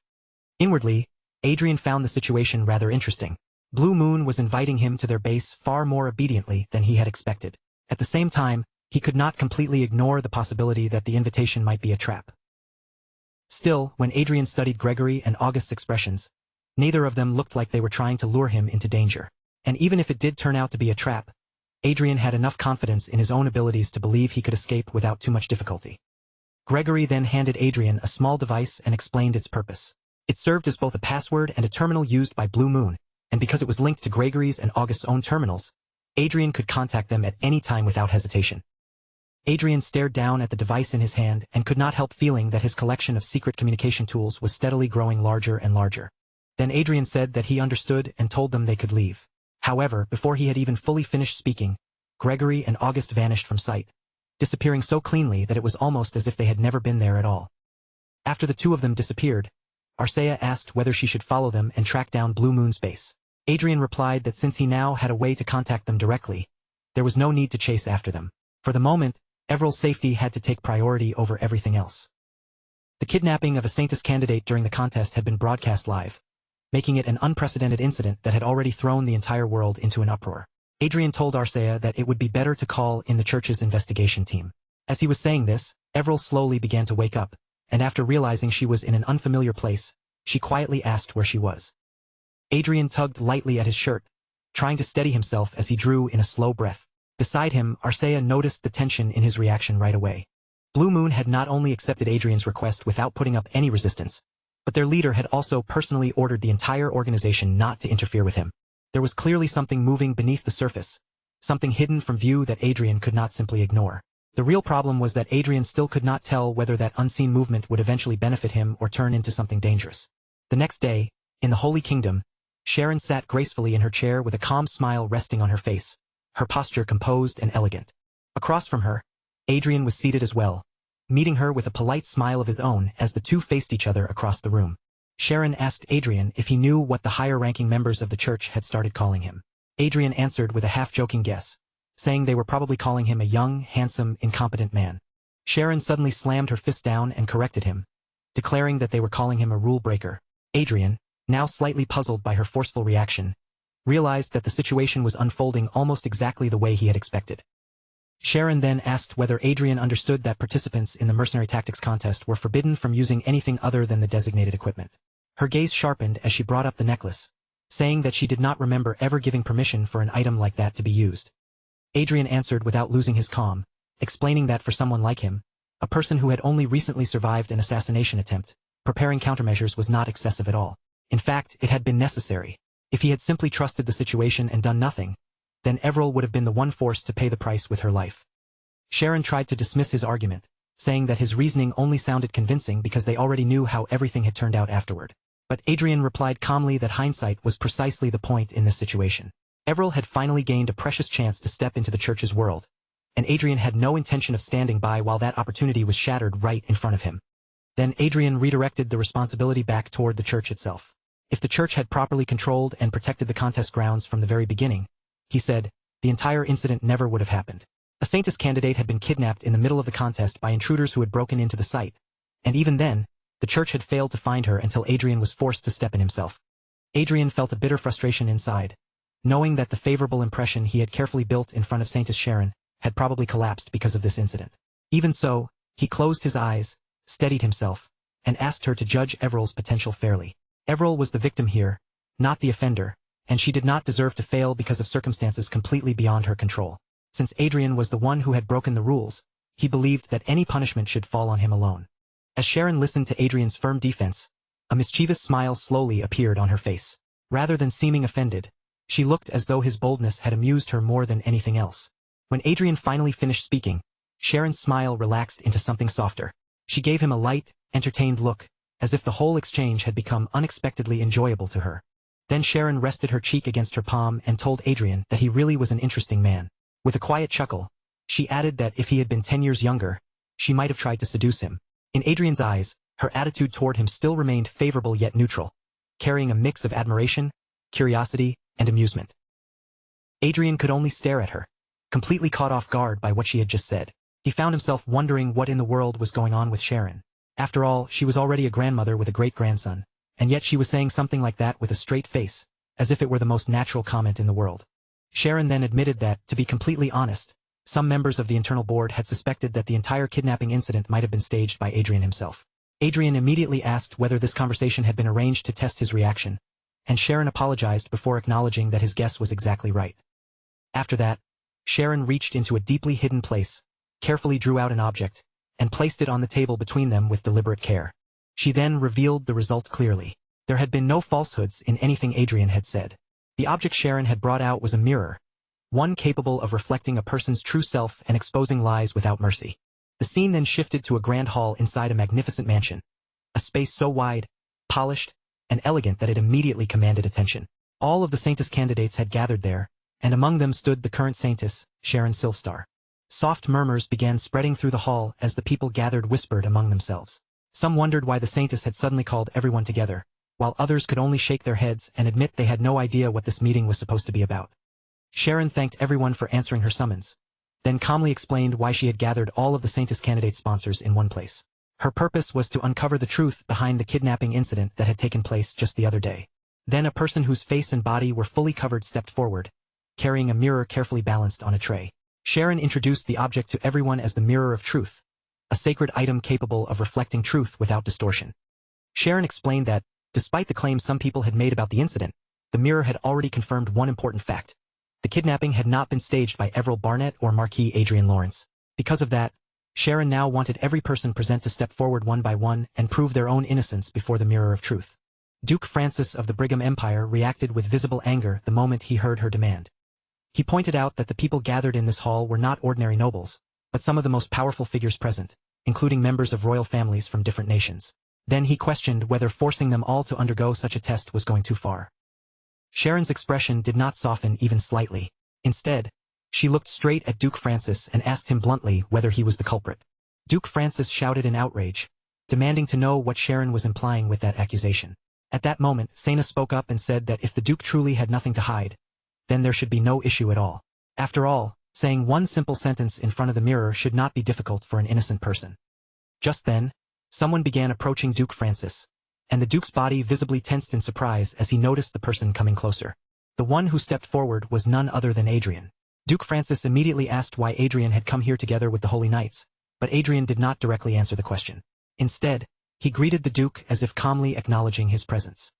Inwardly, Adrian found the situation rather interesting. Blue Moon was inviting him to their base far more obediently than he had expected. At the same time, he could not completely ignore the possibility that the invitation might be a trap. Still, when Adrian studied Gregory and August's expressions, neither of them looked like they were trying to lure him into danger. And even if it did turn out to be a trap, Adrian had enough confidence in his own abilities to believe he could escape without too much difficulty. Gregory then handed Adrian a small device and explained its purpose. It served as both a password and a terminal used by Blue Moon, and because it was linked to Gregory's and August's own terminals, Adrian could contact them at any time without hesitation. Adrian stared down at the device in his hand and could not help feeling that his collection of secret communication tools was steadily growing larger and larger. Then Adrian said that he understood and told them they could leave. However, before he had even fully finished speaking, Gregory and August vanished from sight, disappearing so cleanly that it was almost as if they had never been there at all. After the two of them disappeared, Arcea asked whether she should follow them and track down Blue Moon's base. Adrian replied that since he now had a way to contact them directly, there was no need to chase after them. For the moment, Everill's safety had to take priority over everything else. The kidnapping of a Saintess candidate during the contest had been broadcast live, making it an unprecedented incident that had already thrown the entire world into an uproar. Adrian told Arcea that it would be better to call in the church's investigation team. As he was saying this, Everill slowly began to wake up, and after realizing she was in an unfamiliar place, she quietly asked where she was. Adrian tugged lightly at his shirt, trying to steady himself as he drew in a slow breath. Beside him, Arcea noticed the tension in his reaction right away. Blue Moon had not only accepted Adrian's request without putting up any resistance, but their leader had also personally ordered the entire organization not to interfere with him. There was clearly something moving beneath the surface, something hidden from view that Adrian could not simply ignore. The real problem was that Adrian still could not tell whether that unseen movement would eventually benefit him or turn into something dangerous. The next day, in the Holy Kingdom, Sharon sat gracefully in her chair with a calm smile resting on her face, her posture composed and elegant. Across from her, Adrian was seated as well, meeting her with a polite smile of his own as the two faced each other across the room. Sharon asked Adrian if he knew what the higher-ranking members of the church had started calling him. Adrian answered with a half-joking guess, saying they were probably calling him a young, handsome, incompetent man. Sharon suddenly slammed her fist down and corrected him, declaring that they were calling him a rule-breaker. Adrian, now slightly puzzled by her forceful reaction, realized that the situation was unfolding almost exactly the way he had expected. Sharon then asked whether Adrian understood that participants in the mercenary tactics contest were forbidden from using anything other than the designated equipment. Her gaze sharpened as she brought up the necklace, saying that she did not remember ever giving permission for an item like that to be used. Adrian answered without losing his calm, explaining that for someone like him, a person who had only recently survived an assassination attempt, preparing countermeasures was not excessive at all. In fact, it had been necessary. If he had simply trusted the situation and done nothing, then Everill would have been the one forced to pay the price with her life. Sharon tried to dismiss his argument, saying that his reasoning only sounded convincing because they already knew how everything had turned out afterward. But Adrian replied calmly that hindsight was precisely the point in this situation. Everill had finally gained a precious chance to step into the church's world, and Adrian had no intention of standing by while that opportunity was shattered right in front of him. Then Adrian redirected the responsibility back toward the church itself. If the church had properly controlled and protected the contest grounds from the very beginning, he said, the entire incident never would have happened. A Saintess candidate had been kidnapped in the middle of the contest by intruders who had broken into the site, and even then, the church had failed to find her until Adrian was forced to step in himself. Adrian felt a bitter frustration inside, knowing that the favorable impression he had carefully built in front of Saintess Sharon had probably collapsed because of this incident. Even so, he closed his eyes, steadied himself, and asked her to judge Everill's potential fairly. Everill was the victim here, not the offender, and she did not deserve to fail because of circumstances completely beyond her control. Since Adrian was the one who had broken the rules, he believed that any punishment should fall on him alone. As Sharon listened to Adrian's firm defense, a mischievous smile slowly appeared on her face. Rather than seeming offended, she looked as though his boldness had amused her more than anything else. When Adrian finally finished speaking, Sharon's smile relaxed into something softer. She gave him a light, entertained look, as if the whole exchange had become unexpectedly enjoyable to her. Then Sharon rested her cheek against her palm and told Adrian that he really was an interesting man. With a quiet chuckle, she added that if he had been 10 years younger, she might have tried to seduce him. In Adrian's eyes, her attitude toward him still remained favorable yet neutral, carrying a mix of admiration, curiosity, and amusement. Adrian could only stare at her, completely caught off guard by what she had just said. He found himself wondering what in the world was going on with Sharon. After all, she was already a grandmother with a great-grandson, and yet she was saying something like that with a straight face, as if it were the most natural comment in the world. Sharon then admitted that, to be completely honest, some members of the internal board had suspected that the entire kidnapping incident might have been staged by Adrian himself. Adrian immediately asked whether this conversation had been arranged to test his reaction, and Sharon apologized before acknowledging that his guess was exactly right. After that, Sharon reached into a deeply hidden place, carefully drew out an object, and placed it on the table between them with deliberate care. She then revealed the result clearly. There had been no falsehoods in anything Adrian had said. The object Sharon had brought out was a mirror, one capable of reflecting a person's true self and exposing lies without mercy. The scene then shifted to a grand hall inside a magnificent mansion, a space so wide, polished, and elegant that it immediately commanded attention. All of the Saintess candidates had gathered there, and among them stood the current Saintess, Sharon Silverstar. Soft murmurs began spreading through the hall as the people gathered whispered among themselves. Some wondered why the Saintess had suddenly called everyone together, while others could only shake their heads and admit they had no idea what this meeting was supposed to be about. Sharon thanked everyone for answering her summons, then calmly explained why she had gathered all of the Saintess candidate sponsors in one place. Her purpose was to uncover the truth behind the kidnapping incident that had taken place just the other day. Then a person whose face and body were fully covered stepped forward, carrying a mirror carefully balanced on a tray. Sharon introduced the object to everyone as the Mirror of Truth, a sacred item capable of reflecting truth without distortion. Sharon explained that, despite the claims some people had made about the incident, the mirror had already confirmed one important fact. The kidnapping had not been staged by Everil Barnett or Marquis Adrian Lawrence. Because of that, Sharon now wanted every person present to step forward one by one and prove their own innocence before the Mirror of Truth. Duke Francis of the Brigham Empire reacted with visible anger the moment he heard her demand. He pointed out that the people gathered in this hall were not ordinary nobles, but some of the most powerful figures present, including members of royal families from different nations. Then he questioned whether forcing them all to undergo such a test was going too far. Sharon's expression did not soften even slightly. Instead, she looked straight at Duke Francis and asked him bluntly whether he was the culprit. Duke Francis shouted in outrage, demanding to know what Sharon was implying with that accusation. At that moment, Sena spoke up and said that if the Duke truly had nothing to hide, then there should be no issue at all. After all, saying one simple sentence in front of the mirror should not be difficult for an innocent person. Just then, someone began approaching Duke Francis, and the Duke's body visibly tensed in surprise as he noticed the person coming closer. The one who stepped forward was none other than Adrian. Duke Francis immediately asked why Adrian had come here together with the Holy Knights, but Adrian did not directly answer the question. Instead, he greeted the Duke as if calmly acknowledging his presence.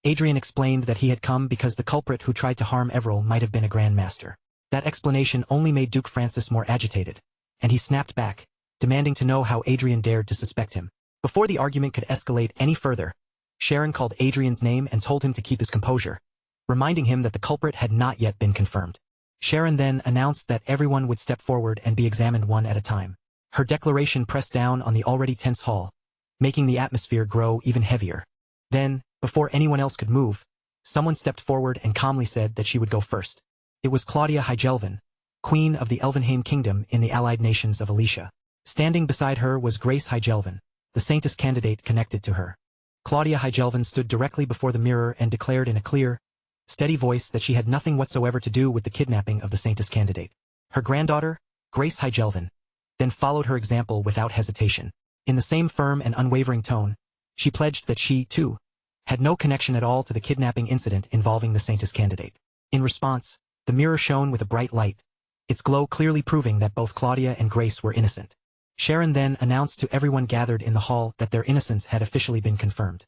Adrian explained that he had come because the culprit who tried to harm Everil might have been a Grand Master. That explanation only made Duke Francis more agitated, and he snapped back, demanding to know how Adrian dared to suspect him. Before the argument could escalate any further, Sharon called Adrian's name and told him to keep his composure, reminding him that the culprit had not yet been confirmed. Sharon then announced that everyone would step forward and be examined one at a time. Her declaration pressed down on the already tense hall, making the atmosphere grow even heavier. Then, before anyone else could move, someone stepped forward and calmly said that she would go first. It was Claudia Hygelvin, Queen of the Elvenheim Kingdom in the allied nations of Alicia. Standing beside her was Grace Hygelvin, the Saintess candidate connected to her. Claudia Hygelvin stood directly before the mirror and declared in a clear, steady voice that she had nothing whatsoever to do with the kidnapping of the Saintess candidate. Her granddaughter, Grace Hygelvin, then followed her example without hesitation. In the same firm and unwavering tone, she pledged that she, too, had no connection at all to the kidnapping incident involving the Saintess candidate. In response, the mirror shone with a bright light, its glow clearly proving that both Claudia and Grace were innocent. Sharon then announced to everyone gathered in the hall that their innocence had officially been confirmed.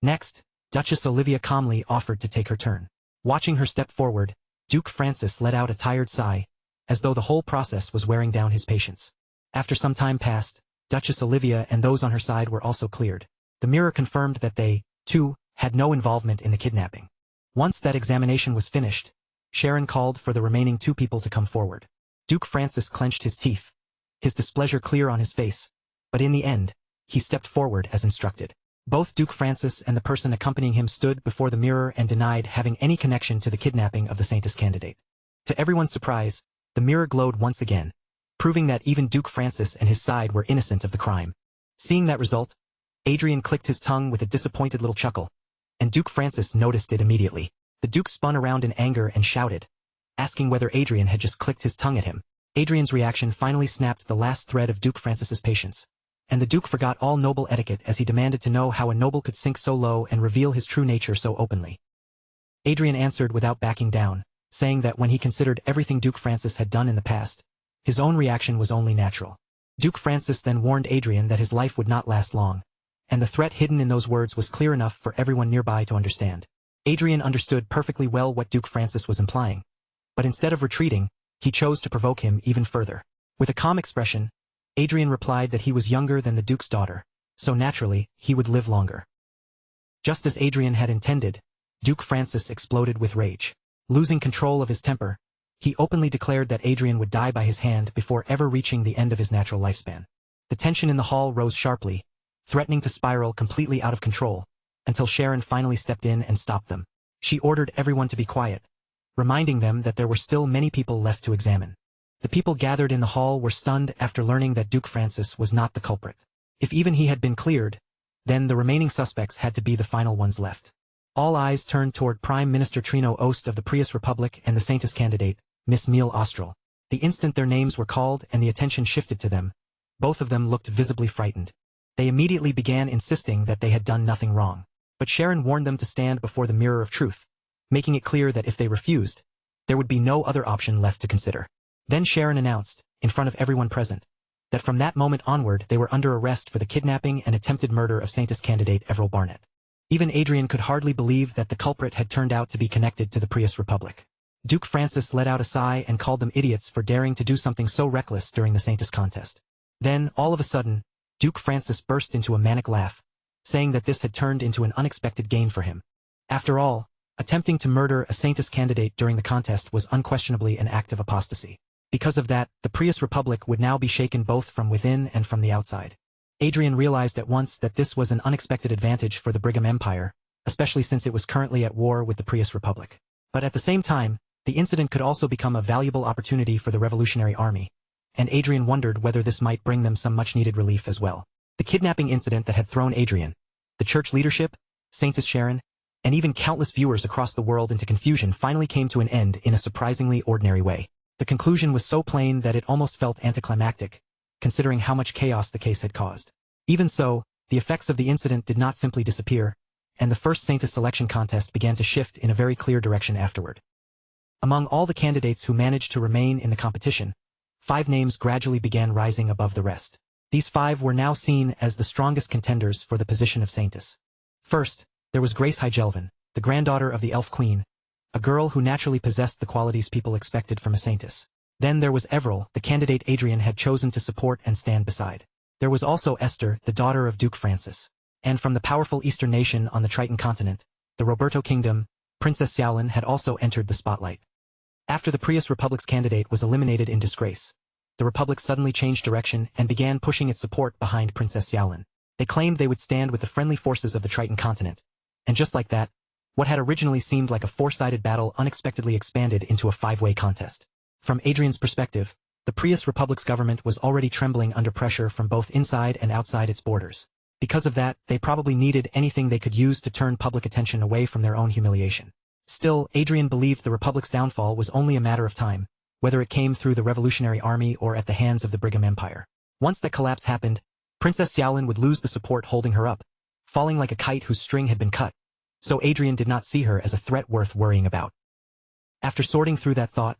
Next, Duchess Olivia calmly offered to take her turn. Watching her step forward, Duke Francis let out a tired sigh, as though the whole process was wearing down his patience. After some time passed, Duchess Olivia and those on her side were also cleared. The mirror confirmed that they, too, had no involvement in the kidnapping. Once that examination was finished, Sharon called for the remaining 2 people to come forward. Duke Francis clenched his teeth, his displeasure clear on his face, but in the end, he stepped forward as instructed. Both Duke Francis and the person accompanying him stood before the mirror and denied having any connection to the kidnapping of the Saintess candidate. To everyone's surprise, the mirror glowed once again, proving that even Duke Francis and his side were innocent of the crime. Seeing that result, Adrian clicked his tongue with a disappointed little chuckle, and Duke Francis noticed it immediately. The Duke spun around in anger and shouted, asking whether Adrian had just clicked his tongue at him. Adrian's reaction finally snapped the last thread of Duke Francis's patience, and the Duke forgot all noble etiquette as he demanded to know how a noble could sink so low and reveal his true nature so openly. Adrian answered without backing down, saying that when he considered everything Duke Francis had done in the past, his own reaction was only natural. Duke Francis then warned Adrian that his life would not last long, and the threat hidden in those words was clear enough for everyone nearby to understand. Adrian understood perfectly well what Duke Francis was implying, but instead of retreating, he chose to provoke him even further. With a calm expression, Adrian replied that he was younger than the Duke's daughter, so naturally, he would live longer. Just as Adrian had intended, Duke Francis exploded with rage. Losing control of his temper, he openly declared that Adrian would die by his hand before ever reaching the end of his natural lifespan. The tension in the hall rose sharply, threatening to spiral completely out of control, until Sharon finally stepped in and stopped them. She ordered everyone to be quiet, reminding them that there were still many people left to examine. The people gathered in the hall were stunned after learning that Duke Francis was not the culprit. If even he had been cleared, then the remaining suspects had to be the final ones left. All eyes turned toward Prime Minister Trino Ost of the Prius Republic and the Saintis candidate, Miss Mille Austral. The instant their names were called and the attention shifted to them, both of them looked visibly frightened. They immediately began insisting that they had done nothing wrong. But Sharon warned them to stand before the mirror of truth, making it clear that if they refused, there would be no other option left to consider. Then Sharon announced, in front of everyone present, that from that moment onward they were under arrest for the kidnapping and attempted murder of Saintis candidate Everil Barnett. Even Adrian could hardly believe that the culprit had turned out to be connected to the Prius Republic. Duke Francis let out a sigh and called them idiots for daring to do something so reckless during the Saintis contest. Then, all of a sudden, Duke Francis burst into a manic laugh, saying that this had turned into an unexpected gain for him. After all, attempting to murder a Saintis candidate during the contest was unquestionably an act of apostasy. Because of that, the Prius Republic would now be shaken both from within and from the outside. Adrian realized at once that this was an unexpected advantage for the Brigham Empire, especially since it was currently at war with the Prius Republic. But at the same time, the incident could also become a valuable opportunity for the Revolutionary Army, and Adrian wondered whether this might bring them some much-needed relief as well. The kidnapping incident that had thrown Adrian, the church leadership, Saintis Sharon, and even countless viewers across the world into confusion finally came to an end in a surprisingly ordinary way. The conclusion was so plain that it almost felt anticlimactic, considering how much chaos the case had caused. Even so, the effects of the incident did not simply disappear, and the first Saintis selection contest began to shift in a very clear direction afterward. Among all the candidates who managed to remain in the competition, 5 names gradually began rising above the rest. These 5 were now seen as the strongest contenders for the position of Saintis. First, there was Grace Hygelvin, the granddaughter of the Elf Queen, a girl who naturally possessed the qualities people expected from a Saintis. Then there was Everil, the candidate Adrian had chosen to support and stand beside. There was also Esther, the daughter of Duke Francis. And from the powerful eastern nation on the Triton continent, the Roberto Kingdom, Princess Xiaolin had also entered the spotlight. After the Prius Republic's candidate was eliminated in disgrace, the Republic suddenly changed direction and began pushing its support behind Princess Xiaolin. They claimed they would stand with the friendly forces of the Triton continent, and just like that, what had originally seemed like a 4-sided battle unexpectedly expanded into a 5-way contest. From Adrian's perspective, the Prius Republic's government was already trembling under pressure from both inside and outside its borders. Because of that, they probably needed anything they could use to turn public attention away from their own humiliation. Still, Adrian believed the Republic's downfall was only a matter of time, whether it came through the Revolutionary Army or at the hands of the Brigham Empire. Once that collapse happened, Princess Xiaolin would lose the support holding her up, falling like a kite whose string had been cut, so Adrian did not see her as a threat worth worrying about. After sorting through that thought,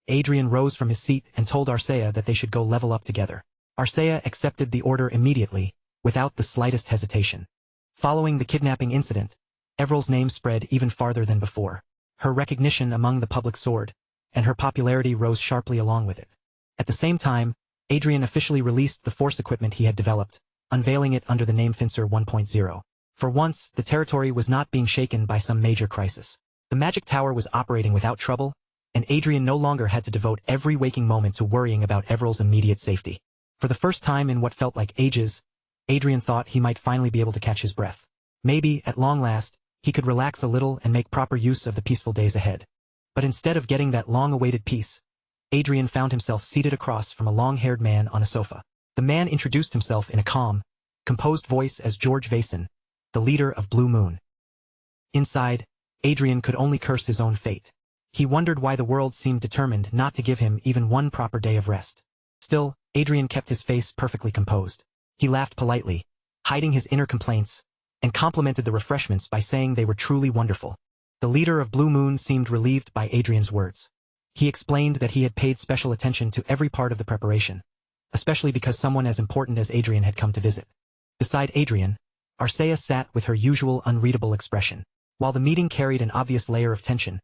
Adrian rose from his seat and told Arcea that they should go level up together. Arcea accepted the order immediately, without the slightest hesitation. Following the kidnapping incident, Everil's name spread even farther than before. Her recognition among the public soared, and her popularity rose sharply along with it. At the same time, Adrian officially released the force equipment he had developed, unveiling it under the name Fincer 1.0. For once, the territory was not being shaken by some major crisis. The magic tower was operating without trouble, and Adrian no longer had to devote every waking moment to worrying about Everil's immediate safety. For the first time in what felt like ages, Adrian thought he might finally be able to catch his breath. Maybe, at long last, he could relax a little and make proper use of the peaceful days ahead. But instead of getting that long-awaited peace, Adrian found himself seated across from a long-haired man on a sofa. The man introduced himself in a calm, composed voice as George Vason, the leader of Blue Moon. Inside, Adrian could only curse his own fate. He wondered why the world seemed determined not to give him even one proper day of rest. Still, Adrian kept his face perfectly composed. He laughed politely, hiding his inner complaints, and complimented the refreshments by saying they were truly wonderful. The leader of Blue Moon seemed relieved by Adrian's words. He explained that he had paid special attention to every part of the preparation, especially because someone as important as Adrian had come to visit. Beside Adrian, Arcea sat with her usual unreadable expression. While the meeting carried an obvious layer of tension,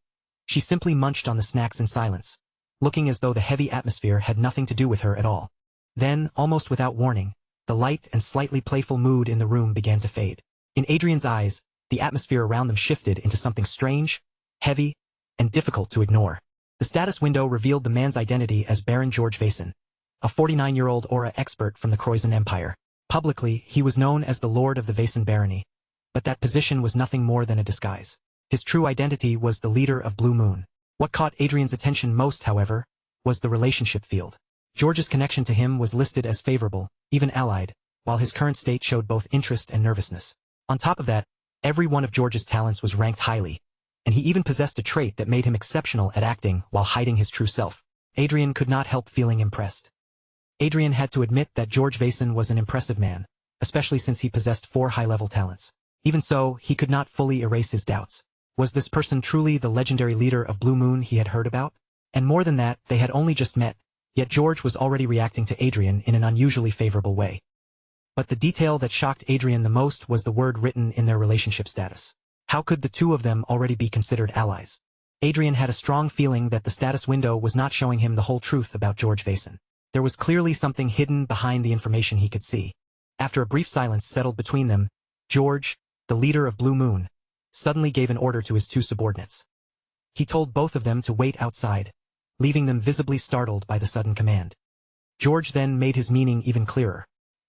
she simply munched on the snacks in silence, looking as though the heavy atmosphere had nothing to do with her at all. Then, almost without warning, the light and slightly playful mood in the room began to fade. In Adrian's eyes, the atmosphere around them shifted into something strange, heavy, and difficult to ignore. The status window revealed the man's identity as Baron George Vason, a 49-year-old aura expert from the Croizon Empire. Publicly, he was known as the Lord of the Vason Barony, but that position was nothing more than a disguise. His true identity was the leader of Blue Moon. What caught Adrian's attention most, however, was the relationship field. George's connection to him was listed as favorable, even allied, while his current state showed both interest and nervousness. On top of that, every one of George's talents was ranked highly, and he even possessed a trait that made him exceptional at acting while hiding his true self. Adrian could not help feeling impressed. Adrian had to admit that George Vason was an impressive man, especially since he possessed 4 high-level talents. Even so, he could not fully erase his doubts. Was this person truly the legendary leader of Blue Moon he had heard about? And more than that, they had only just met, yet George was already reacting to Adrian in an unusually favorable way. But the detail that shocked Adrian the most was the word written in their relationship status. How could the two of them already be considered allies? Adrian had a strong feeling that the status window was not showing him the whole truth about George Vason. There was clearly something hidden behind the information he could see. After a brief silence settled between them, George, the leader of Blue Moon, suddenly gave an order to his 2 subordinates. He told both of them to wait outside, leaving them visibly startled by the sudden command. George then made his meaning even clearer.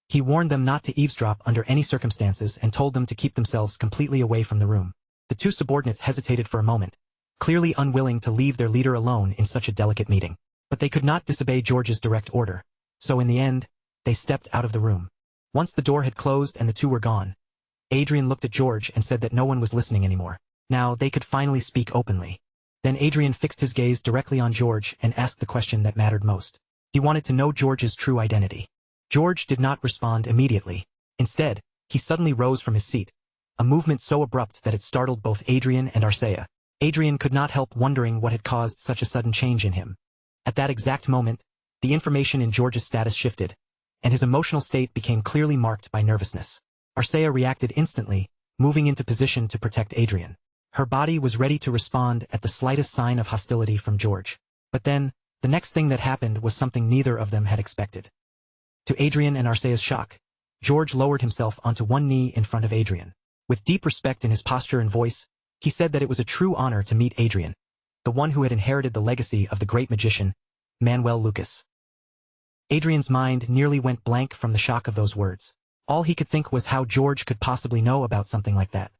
He warned them not to eavesdrop under any circumstances and told them to keep themselves completely away from the room. The 2 subordinates hesitated for a moment, clearly unwilling to leave their leader alone in such a delicate meeting. But they could not disobey George's direct order, so in the end, they stepped out of the room. Once the door had closed and the 2 were gone, Adrian looked at George and said that no one was listening anymore. Now they could finally speak openly. Then Adrian fixed his gaze directly on George and asked the question that mattered most. He wanted to know George's true identity. George did not respond immediately. Instead, he suddenly rose from his seat, a movement so abrupt that it startled both Adrian and Arcea. Adrian could not help wondering what had caused such a sudden change in him. At that exact moment, the information in George's status shifted, and his emotional state became clearly marked by nervousness. Arcea reacted instantly, moving into position to protect Adrian. Her body was ready to respond at the slightest sign of hostility from George. But then, the next thing that happened was something neither of them had expected. To Adrian and Arcea's shock, George lowered himself onto one knee in front of Adrian. With deep respect in his posture and voice, he said that it was a true honor to meet Adrian, the one who had inherited the legacy of the great magician, Manuel Lucas. Adrian's mind nearly went blank from the shock of those words. All he could think was how George could possibly know about something like that.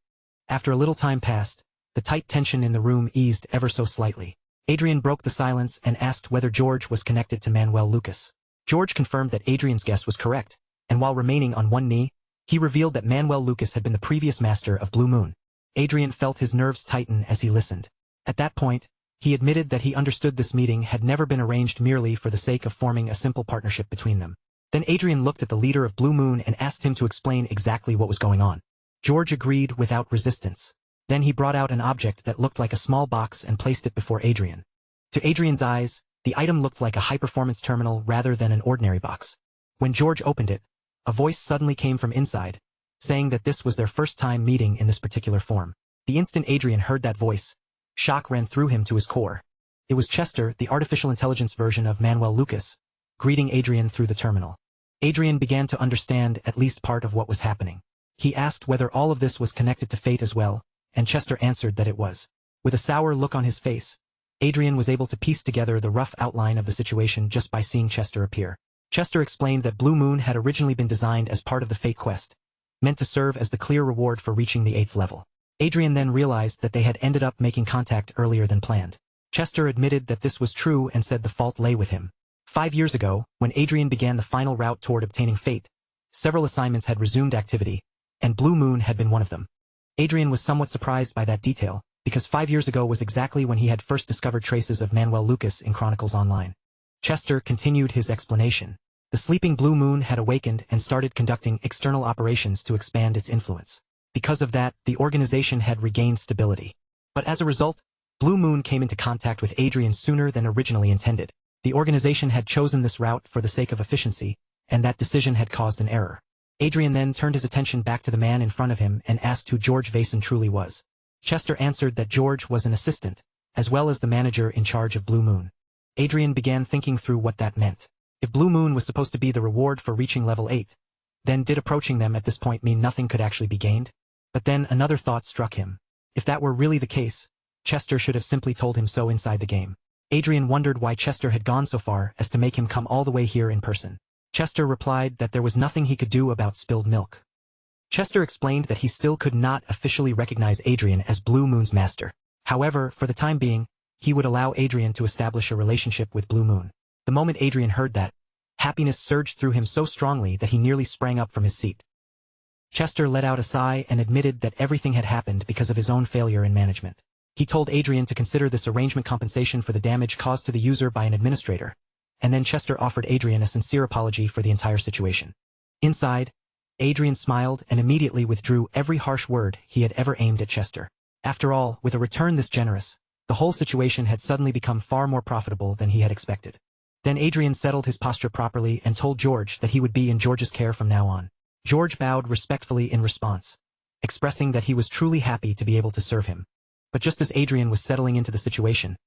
After a little time passed, the tight tension in the room eased ever so slightly. Adrian broke the silence and asked whether George was connected to Manuel Lucas. George confirmed that Adrian's guess was correct, and while remaining on one knee, he revealed that Manuel Lucas had been the previous master of Blue Moon. Adrian felt his nerves tighten as he listened. At that point, he admitted that he understood this meeting had never been arranged merely for the sake of forming a simple partnership between them. Then Adrian looked at the leader of Blue Moon and asked him to explain exactly what was going on. George agreed without resistance. Then he brought out an object that looked like a small box and placed it before Adrian. To Adrian's eyes, the item looked like a high-performance terminal rather than an ordinary box. When George opened it, a voice suddenly came from inside, saying that this was their first time meeting in this particular form. The instant Adrian heard that voice, shock ran through him to his core. It was Chester, the artificial intelligence version of Manuel Lucas, greeting Adrian through the terminal. Adrian began to understand at least part of what was happening. He asked whether all of this was connected to fate as well, and Chester answered that it was. With a sour look on his face, Adrian was able to piece together the rough outline of the situation just by seeing Chester appear. Chester explained that Blue Moon had originally been designed as part of the Fate Quest, meant to serve as the clear reward for reaching the 8th level. Adrian then realized that they had ended up making contact earlier than planned. Chester admitted that this was true and said the fault lay with him. 5 years ago, when Adrian began the final route toward obtaining Fate, several assignments had resumed activity, and Blue Moon had been one of them. Adrian was somewhat surprised by that detail, because 5 years ago was exactly when he had first discovered traces of Manuel Lucas in Chronicles Online. Chester continued his explanation. The sleeping Blue Moon had awakened and started conducting external operations to expand its influence. Because of that, the organization had regained stability. But as a result, Blue Moon came into contact with Adrian sooner than originally intended. The organization had chosen this route for the sake of efficiency, and that decision had caused an error. Adrian then turned his attention back to the man in front of him and asked who George Vason truly was. Chester answered that George was an assistant, as well as the manager in charge of Blue Moon. Adrian began thinking through what that meant. If Blue Moon was supposed to be the reward for reaching level 8, then did approaching them at this point mean nothing could actually be gained? But then another thought struck him. If that were really the case, Chester should have simply told him so inside the game. Adrian wondered why Chester had gone so far as to make him come all the way here in person. Chester replied that there was nothing he could do about spilled milk. Chester explained that he still could not officially recognize Adrian as Blue Moon's master. However, for the time being, he would allow Adrian to establish a relationship with Blue Moon. The moment Adrian heard that, happiness surged through him so strongly that he nearly sprang up from his seat. Chester let out a sigh and admitted that everything had happened because of his own failure in management. He told Adrian to consider this arrangement compensation for the damage caused to the user by an administrator, and then Chester offered Adrian a sincere apology for the entire situation. Inside, Adrian smiled and immediately withdrew every harsh word he had ever aimed at Chester. After all, with a return this generous, the whole situation had suddenly become far more profitable than he had expected. Then Adrian settled his posture properly and told George that he would be in George's care from now on. George bowed respectfully in response, expressing that he was truly happy to be able to serve him. But just as Adrian was settling into the situation,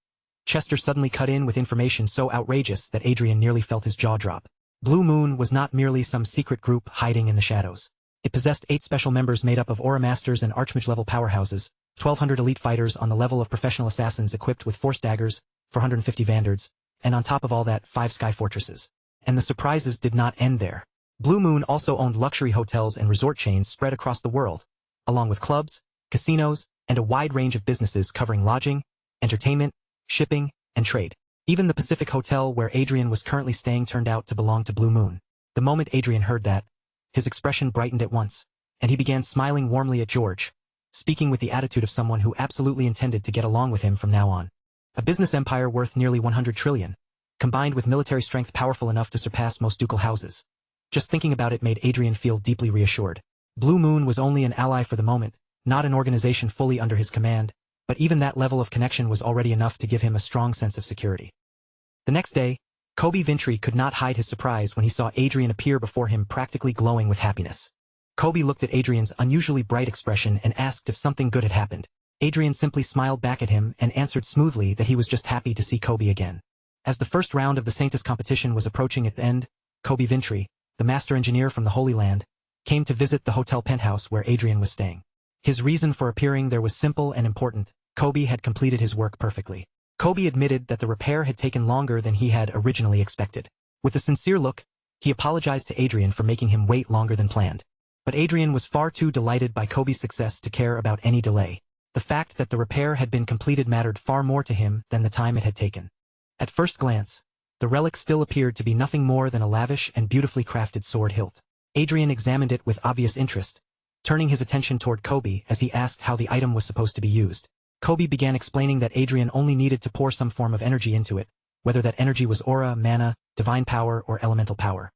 Chester suddenly cut in with information so outrageous that Adrian nearly felt his jaw drop. Blue Moon was not merely some secret group hiding in the shadows. It possessed 8 special members made up of Aura Masters and Archmage-level powerhouses, 1,200 elite fighters on the level of professional assassins equipped with Force Daggers, 450 Vanguards, and on top of all that, 5 Sky Fortresses. And the surprises did not end there. Blue Moon also owned luxury hotels and resort chains spread across the world, along with clubs, casinos, and a wide range of businesses covering lodging, entertainment, shipping, and trade. Even the Pacific Hotel where Adrian was currently staying turned out to belong to Blue Moon. The moment Adrian heard that, his expression brightened at once, and he began smiling warmly at George, speaking with the attitude of someone who absolutely intended to get along with him from now on. A business empire worth nearly 100 trillion, combined with military strength powerful enough to surpass most ducal houses. Just thinking about it made Adrian feel deeply reassured. Blue Moon was only an ally for the moment, not an organization fully under his command, but even that level of connection was already enough to give him a strong sense of security. The next day, Kobe Vintry could not hide his surprise when he saw Adrian appear before him practically glowing with happiness. Kobe looked at Adrian's unusually bright expression and asked if something good had happened. Adrian simply smiled back at him and answered smoothly that he was just happy to see Kobe again. As the first round of the Saintus competition was approaching its end, Kobe Vintry, the master engineer from the Holy Land, came to visit the hotel penthouse where Adrian was staying. His reason for appearing there was simple and important. Kobe had completed his work perfectly. Kobe admitted that the repair had taken longer than he had originally expected. With a sincere look, he apologized to Adrian for making him wait longer than planned. But Adrian was far too delighted by Kobe's success to care about any delay. The fact that the repair had been completed mattered far more to him than the time it had taken. At first glance, the relic still appeared to be nothing more than a lavish and beautifully crafted sword hilt. Adrian examined it with obvious interest, turning his attention toward Kobe as he asked how the item was supposed to be used. Kobe began explaining that Adrian only needed to pour some form of energy into it, whether that energy was aura, mana, divine power, or elemental power.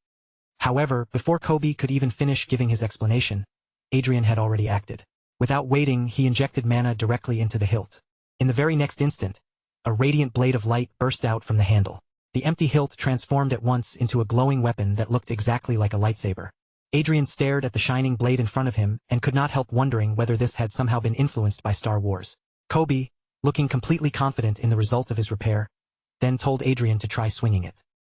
However, before Kobe could even finish giving his explanation, Adrian had already acted. Without waiting, he injected mana directly into the hilt. In the very next instant, a radiant blade of light burst out from the handle. The empty hilt transformed at once into a glowing weapon that looked exactly like a lightsaber. Adrian stared at the shining blade in front of him and could not help wondering whether this had somehow been influenced by Star Wars. Kobe, looking completely confident in the result of his repair, then told Adrian to try swinging it.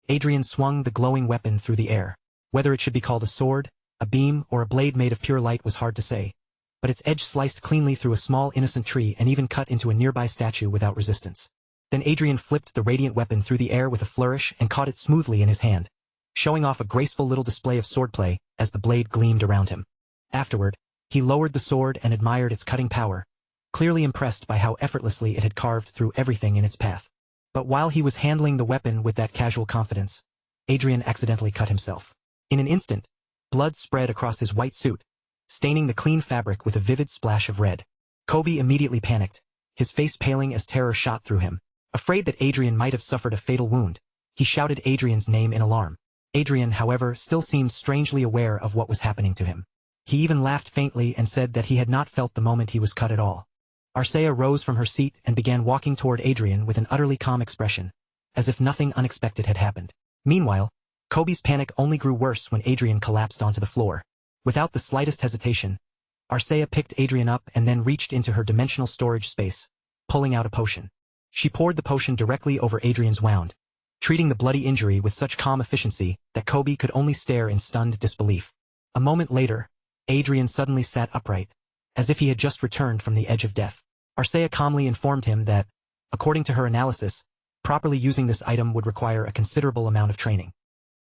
Adrian swung the glowing weapon through the air. Whether it should be called a sword, a beam, or a blade made of pure light was hard to say, but its edge sliced cleanly through a small innocent tree and even cut into a nearby statue without resistance. Then Adrian flipped the radiant weapon through the air with a flourish and caught it smoothly in his hand, showing off a graceful little display of swordplay as the blade gleamed around him. Afterward, he lowered the sword and admired its cutting power, clearly impressed by how effortlessly it had carved through everything in its path. But while he was handling the weapon with that casual confidence, Adrian accidentally cut himself. In an instant, blood spread across his white suit, staining the clean fabric with a vivid splash of red. Kobe immediately panicked, his face paling as terror shot through him. Afraid that Adrian might have suffered a fatal wound, he shouted Adrian's name in alarm. Adrian, however, still seemed strangely aware of what was happening to him. He even laughed faintly and said that he had not felt the moment he was cut at all. Arcea rose from her seat and began walking toward Adrian with an utterly calm expression, as if nothing unexpected had happened. Meanwhile, Kobe's panic only grew worse when Adrian collapsed onto the floor. Without the slightest hesitation, Arcea picked Adrian up and then reached into her dimensional storage space, pulling out a potion. She poured the potion directly over Adrian's wound, treating the bloody injury with such calm efficiency that Kobe could only stare in stunned disbelief. A moment later, Adrian suddenly sat upright, as if he had just returned from the edge of death. Arcea calmly informed him that, according to her analysis, properly using this item would require a considerable amount of training.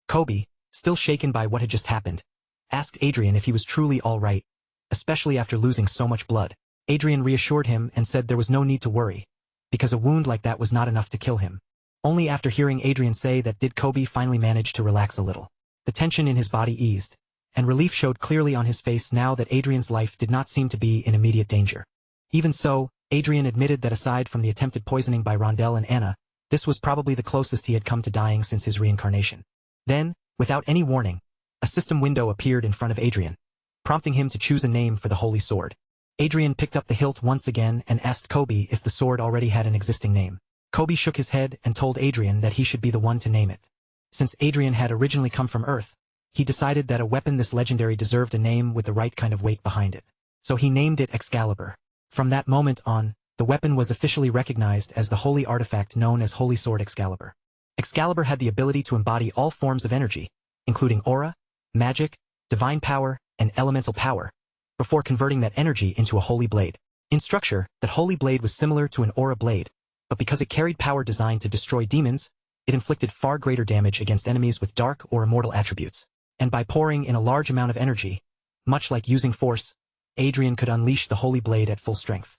Kobe, still shaken by what had just happened, asked Adrian if he was truly all right, especially after losing so much blood. Adrian reassured him and said there was no need to worry, because a wound like that was not enough to kill him. Only after hearing Adrian say that did Kobe finally manage to relax a little. The tension in his body eased, and relief showed clearly on his face now that Adrian's life did not seem to be in immediate danger. Even so, Adrian admitted that aside from the attempted poisoning by Rondell and Anna, this was probably the closest he had come to dying since his reincarnation. Then, without any warning, a system window appeared in front of Adrian, prompting him to choose a name for the holy sword. Adrian picked up the hilt once again and asked Kobe if the sword already had an existing name. Kobe shook his head and told Adrian that he should be the one to name it. Since Adrian had originally come from Earth, he decided that a weapon this legendary deserved a name with the right kind of weight behind it. So he named it Excalibur. From that moment on, the weapon was officially recognized as the holy artifact known as Holy Sword Excalibur. Excalibur had the ability to embody all forms of energy, including aura, magic, divine power, and elemental power, before converting that energy into a holy blade. In structure, that holy blade was similar to an aura blade, but because it carried power designed to destroy demons, it inflicted far greater damage against enemies with dark or immortal attributes. And by pouring in a large amount of energy, much like using force, Adrian could unleash the holy blade at full strength.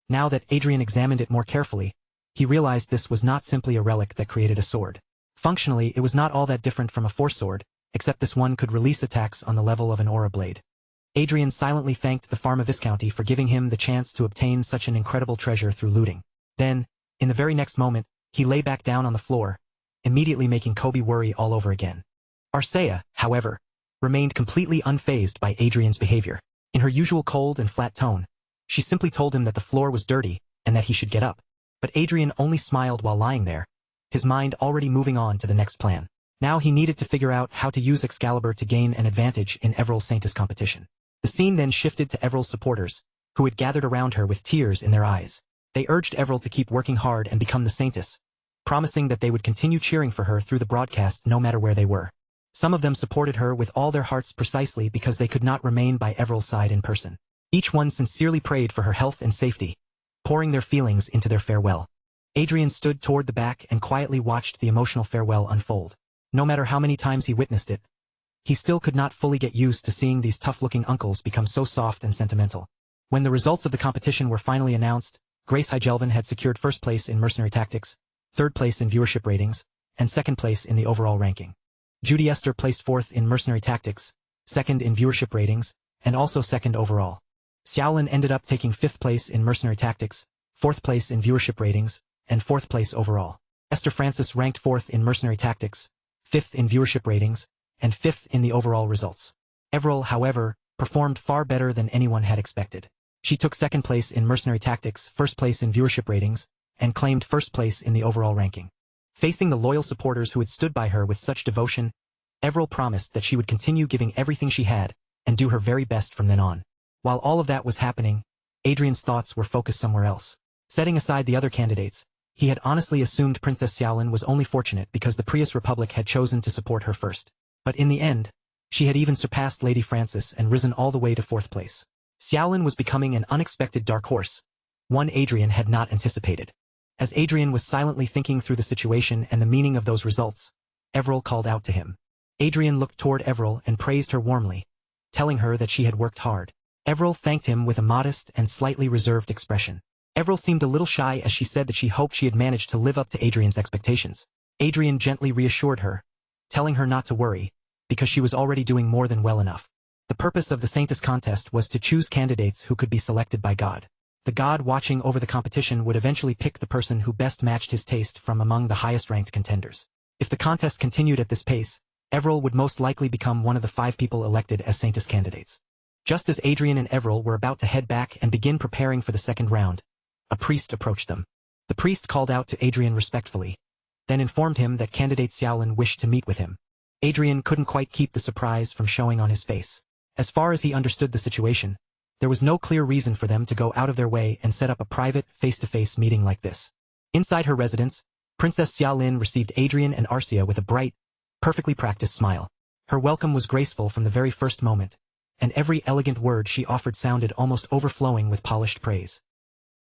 Now that Adrian examined it more carefully, he realized this was not simply a relic that created a sword. Functionally, it was not all that different from a force sword, except this one could release attacks on the level of an aura blade. Adrian silently thanked the Pharma Viscounty for giving him the chance to obtain such an incredible treasure through looting. Then, in the very next moment, he lay back down on the floor, immediately making Kobe worry all over again. Arcea, however, remained completely unfazed by Adrian's behavior. In her usual cold and flat tone, she simply told him that the floor was dirty and that he should get up. But Adrian only smiled while lying there, his mind already moving on to the next plan. Now he needed to figure out how to use Excalibur to gain an advantage in Everill's Saintus competition. The scene then shifted to Everill's supporters, who had gathered around her with tears in their eyes. They urged Everill to keep working hard and become the Saintus, promising that they would continue cheering for her through the broadcast no matter where they were. Some of them supported her with all their hearts precisely because they could not remain by Everill's side in person. Each one sincerely prayed for her health and safety, pouring their feelings into their farewell. Adrian stood toward the back and quietly watched the emotional farewell unfold. No matter how many times he witnessed it, he still could not fully get used to seeing these tough-looking uncles become so soft and sentimental. When the results of the competition were finally announced, Grace Hygelvin had secured first place in Mercenary Tactics, third place in viewership ratings, and second place in the overall ranking. Judy Esther placed fourth in Mercenary Tactics, second in viewership ratings, and also second overall. Xiaolin ended up taking fifth place in Mercenary Tactics, fourth place in viewership ratings, and fourth place overall. Esther Francis ranked fourth in Mercenary Tactics, fifth in viewership ratings, and fifth in the overall results. Everill, however, performed far better than anyone had expected. She took second place in Mercenary Tactics, first place in viewership ratings, and claimed first place in the overall ranking. Facing the loyal supporters who had stood by her with such devotion, Everill promised that she would continue giving everything she had, and do her very best from then on. While all of that was happening, Adrian's thoughts were focused somewhere else. Setting aside the other candidates, he had honestly assumed Princess Xiaolin was only fortunate because the Prius Republic had chosen to support her first. But in the end, she had even surpassed Lady Francis and risen all the way to fourth place. Xiaolin was becoming an unexpected dark horse, one Adrian had not anticipated. As Adrian was silently thinking through the situation and the meaning of those results, Everill called out to him. Adrian looked toward Everill and praised her warmly, telling her that she had worked hard. Everill thanked him with a modest and slightly reserved expression. Everill seemed a little shy as she said that she hoped she had managed to live up to Adrian's expectations. Adrian gently reassured her, telling her not to worry, because she was already doing more than well enough. The purpose of the Saintus contest was to choose candidates who could be selected by God. The God watching over the competition would eventually pick the person who best matched his taste from among the highest-ranked contenders. If the contest continued at this pace, Everill would most likely become one of the 5 people elected as Saintus candidates. Just as Adrian and Everil were about to head back and begin preparing for the second round, a priest approached them. The priest called out to Adrian respectfully, then informed him that candidate Xiaolin wished to meet with him. Adrian couldn't quite keep the surprise from showing on his face. As far as he understood the situation, there was no clear reason for them to go out of their way and set up a private, face-to-face meeting like this. Inside her residence, Princess Xiaolin received Adrian and Arcia with a bright, perfectly practiced smile. Her welcome was graceful from the very first moment, and every elegant word she offered sounded almost overflowing with polished praise.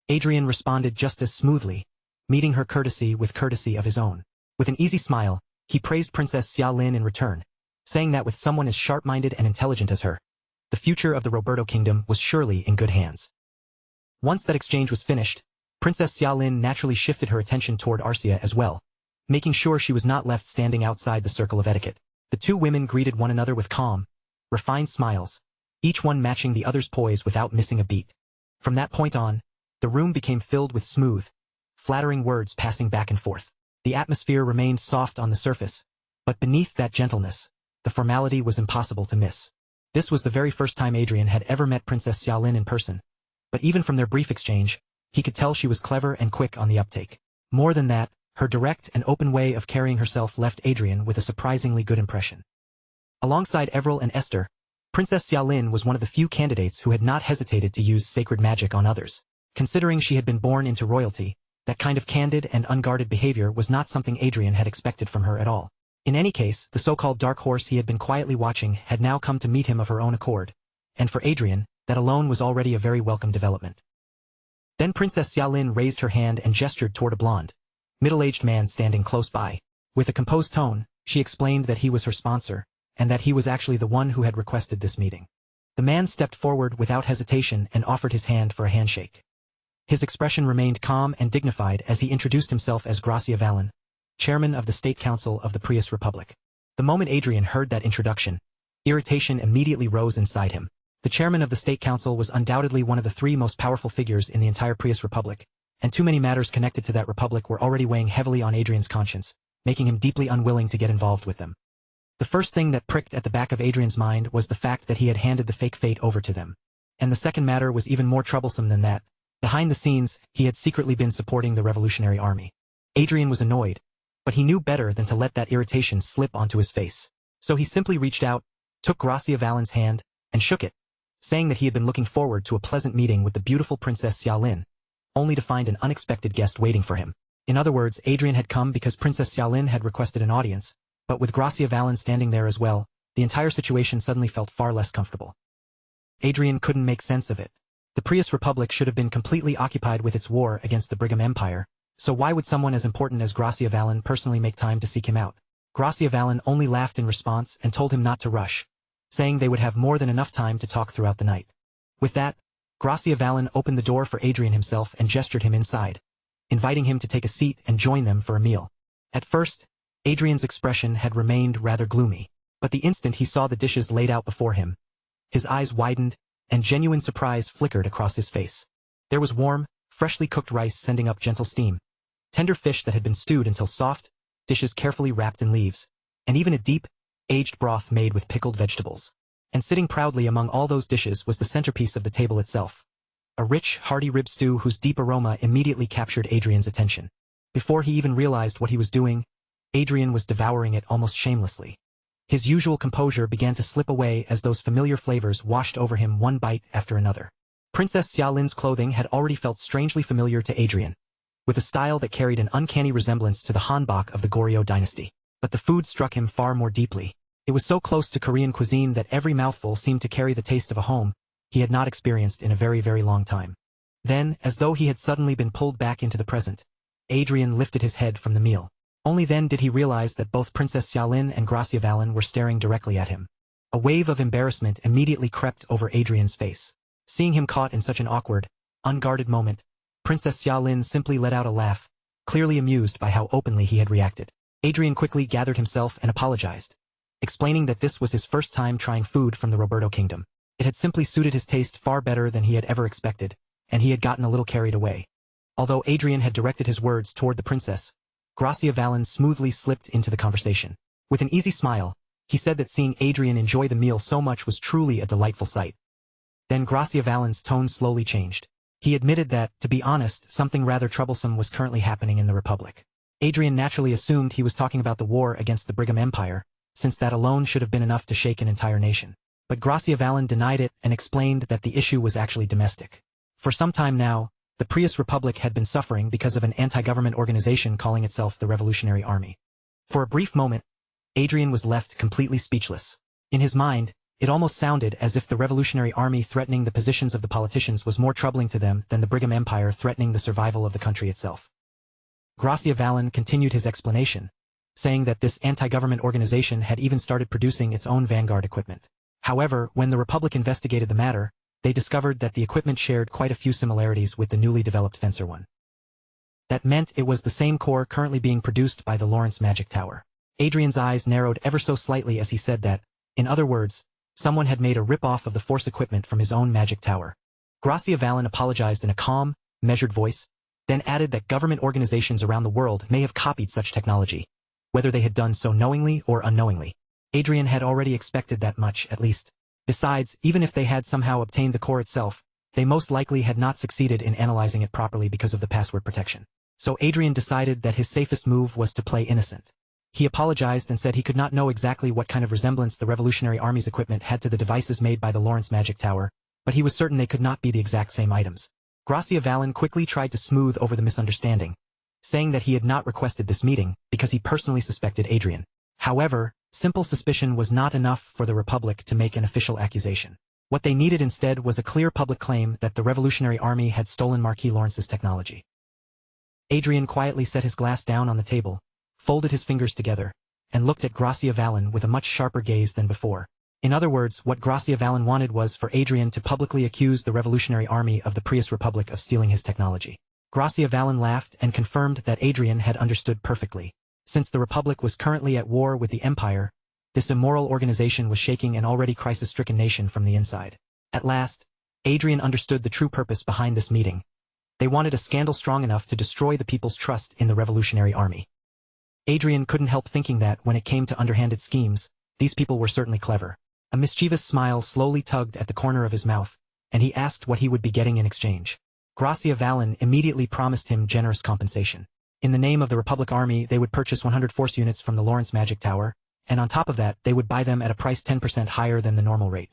Adrian responded just as smoothly, meeting her courtesy with courtesy of his own. With an easy smile, he praised Princess Xiaolin in return, saying that with someone as sharp-minded and intelligent as her, the future of the Roberto Kingdom was surely in good hands. Once that exchange was finished, Princess Xiaolin naturally shifted her attention toward Arcia as well, making sure she was not left standing outside the circle of etiquette. The two women greeted one another with calm, refined smiles, each one matching the other's poise without missing a beat. From that point on, the room became filled with smooth, flattering words passing back and forth. The atmosphere remained soft on the surface, but beneath that gentleness, the formality was impossible to miss. This was the very first time Adrian had ever met Princess Xiaolin in person, but even from their brief exchange, he could tell she was clever and quick on the uptake. More than that, her direct and open way of carrying herself left Adrian with a surprisingly good impression. Alongside Everil and Esther, Princess Xiaolin was one of the few candidates who had not hesitated to use sacred magic on others. Considering she had been born into royalty, that kind of candid and unguarded behavior was not something Adrian had expected from her at all. In any case, the so-called dark horse he had been quietly watching had now come to meet him of her own accord, and for Adrian, that alone was already a very welcome development. Then Princess Xiaolin raised her hand and gestured toward a blonde, middle-aged man standing close by. With a composed tone, she explained that he was her sponsor, and that he was actually the one who had requested this meeting. The man stepped forward without hesitation and offered his hand for a handshake. His expression remained calm and dignified as he introduced himself as Gracia Vallon, chairman of the State Council of the Prius Republic. The moment Adrian heard that introduction, irritation immediately rose inside him. The chairman of the State Council was undoubtedly one of the three most powerful figures in the entire Prius Republic, and too many matters connected to that republic were already weighing heavily on Adrian's conscience, making him deeply unwilling to get involved with them. The first thing that pricked at the back of Adrian's mind was the fact that he had handed the fake fate over to them. And the second matter was even more troublesome than that. Behind the scenes, he had secretly been supporting the Revolutionary Army. Adrian was annoyed, but he knew better than to let that irritation slip onto his face. So he simply reached out, took Gracia Vallon's hand, and shook it, saying that he had been looking forward to a pleasant meeting with the beautiful Princess Xiaolin, only to find an unexpected guest waiting for him. In other words, Adrian had come because Princess Xiaolin had requested an audience, but with Gracia Vallon standing there as well, the entire situation suddenly felt far less comfortable. Adrian couldn't make sense of it. The Prius Republic should have been completely occupied with its war against the Brigham Empire, so why would someone as important as Gracia Vallon personally make time to seek him out? Gracia Vallon only laughed in response and told him not to rush, saying they would have more than enough time to talk throughout the night. With that, Gracia Vallon opened the door for Adrian himself and gestured him inside, inviting him to take a seat and join them for a meal. At first, Adrian's expression had remained rather gloomy, but the instant he saw the dishes laid out before him, his eyes widened, and genuine surprise flickered across his face. There was warm, freshly cooked rice sending up gentle steam, tender fish that had been stewed until soft, dishes carefully wrapped in leaves, and even a deep, aged broth made with pickled vegetables. And sitting proudly among all those dishes was the centerpiece of the table itself, a rich, hearty rib stew whose deep aroma immediately captured Adrian's attention. Before he even realized what he was doing, Adrian was devouring it almost shamelessly. His usual composure began to slip away as those familiar flavors washed over him one bite after another. Princess Xiaolin's clothing had already felt strangely familiar to Adrian, with a style that carried an uncanny resemblance to the hanbok of the Goryeo dynasty. But the food struck him far more deeply. It was so close to Korean cuisine that every mouthful seemed to carry the taste of a home he had not experienced in a very, very long time. Then, as though he had suddenly been pulled back into the present, Adrian lifted his head from the meal. Only then did he realize that both Princess Xiaolin and Gracia Vallon were staring directly at him. A wave of embarrassment immediately crept over Adrian's face. Seeing him caught in such an awkward, unguarded moment, Princess Xiaolin simply let out a laugh, clearly amused by how openly he had reacted. Adrian quickly gathered himself and apologized, explaining that this was his first time trying food from the Roberto Kingdom. It had simply suited his taste far better than he had ever expected, and he had gotten a little carried away. Although Adrian had directed his words toward the princess, Gracia Vallon smoothly slipped into the conversation. With an easy smile, he said that seeing Adrian enjoy the meal so much was truly a delightful sight. Then Gracia Valen's tone slowly changed. He admitted that, to be honest, something rather troublesome was currently happening in the Republic. Adrian naturally assumed he was talking about the war against the Brigham Empire, since that alone should have been enough to shake an entire nation. But Gracia Valen denied it and explained that the issue was actually domestic. For some time now, the Prius Republic had been suffering because of an anti-government organization calling itself the Revolutionary Army. For a brief moment, Adrian was left completely speechless. In his mind, it almost sounded as if the Revolutionary Army threatening the positions of the politicians was more troubling to them than the Brigham Empire threatening the survival of the country itself. Gracia Valen continued his explanation, saying that this anti-government organization had even started producing its own vanguard equipment. However, when the Republic investigated the matter, they discovered that the equipment shared quite a few similarities with the newly developed Fencer one. That meant it was the same core currently being produced by the Lawrence Magic Tower. Adrian's eyes narrowed ever so slightly as he said that, in other words, someone had made a rip-off of the Force equipment from his own magic tower. Gracia Valen apologized in a calm, measured voice, then added that government organizations around the world may have copied such technology, whether they had done so knowingly or unknowingly. Adrian had already expected that much, at least. Besides, even if they had somehow obtained the core itself, they most likely had not succeeded in analyzing it properly because of the password protection. So Adrian decided that his safest move was to play innocent. He apologized and said he could not know exactly what kind of resemblance the Revolutionary Army's equipment had to the devices made by the Lawrence Magic Tower, but he was certain they could not be the exact same items. Gracia Valen quickly tried to smooth over the misunderstanding, saying that he had not requested this meeting because he personally suspected Adrian. However, simple suspicion was not enough for the Republic to make an official accusation. What they needed instead was a clear public claim that the Revolutionary Army had stolen Marquis Lawrence's technology. Adrian quietly set his glass down on the table, folded his fingers together, and looked at Gracia Valen with a much sharper gaze than before. In other words, what Gracia Valen wanted was for Adrian to publicly accuse the Revolutionary Army of the Prius Republic of stealing his technology. Gracia Valen laughed and confirmed that Adrian had understood perfectly. Since the Republic was currently at war with the Empire, this immoral organization was shaking an already crisis-stricken nation from the inside. At last, Adrian understood the true purpose behind this meeting. They wanted a scandal strong enough to destroy the people's trust in the Revolutionary Army. Adrian couldn't help thinking that, when it came to underhanded schemes, these people were certainly clever. A mischievous smile slowly tugged at the corner of his mouth, and he asked what he would be getting in exchange. Gracia Valen immediately promised him generous compensation. In the name of the Republic Army, they would purchase 100 force units from the Lawrence Magic Tower, and on top of that, they would buy them at a price 10% higher than the normal rate.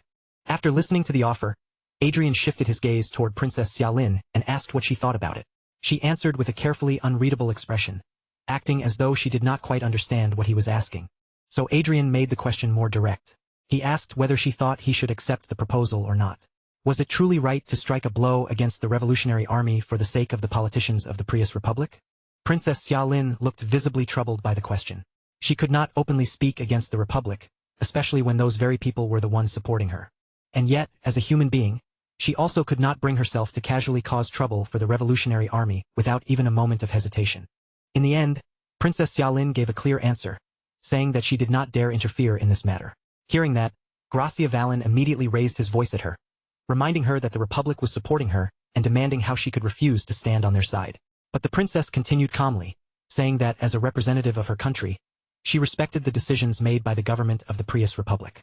After listening to the offer, Adrian shifted his gaze toward Princess Xiaolin and asked what she thought about it. She answered with a carefully unreadable expression, acting as though she did not quite understand what he was asking. So Adrian made the question more direct. He asked whether she thought he should accept the proposal or not. Was it truly right to strike a blow against the Revolutionary Army for the sake of the politicians of the Prius Republic? Princess Xiaolin looked visibly troubled by the question. She could not openly speak against the Republic, especially when those very people were the ones supporting her. And yet, as a human being, she also could not bring herself to casually cause trouble for the Revolutionary Army without even a moment of hesitation. In the end, Princess Xiaolin gave a clear answer, saying that she did not dare interfere in this matter. Hearing that, Gracia Valen immediately raised his voice at her, reminding her that the Republic was supporting her and demanding how she could refuse to stand on their side. But the princess continued calmly, saying that as a representative of her country, she respected the decisions made by the government of the Prius Republic.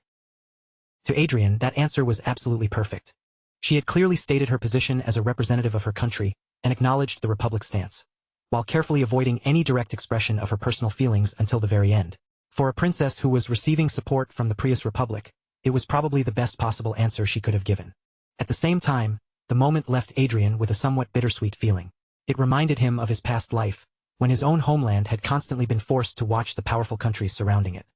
To Adrian, that answer was absolutely perfect. She had clearly stated her position as a representative of her country and acknowledged the Republic's stance, while carefully avoiding any direct expression of her personal feelings until the very end. For a princess who was receiving support from the Prius Republic, it was probably the best possible answer she could have given. At the same time, the moment left Adrian with a somewhat bittersweet feeling. It reminded him of his past life, when his own homeland had constantly been forced to watch the powerful countries surrounding it.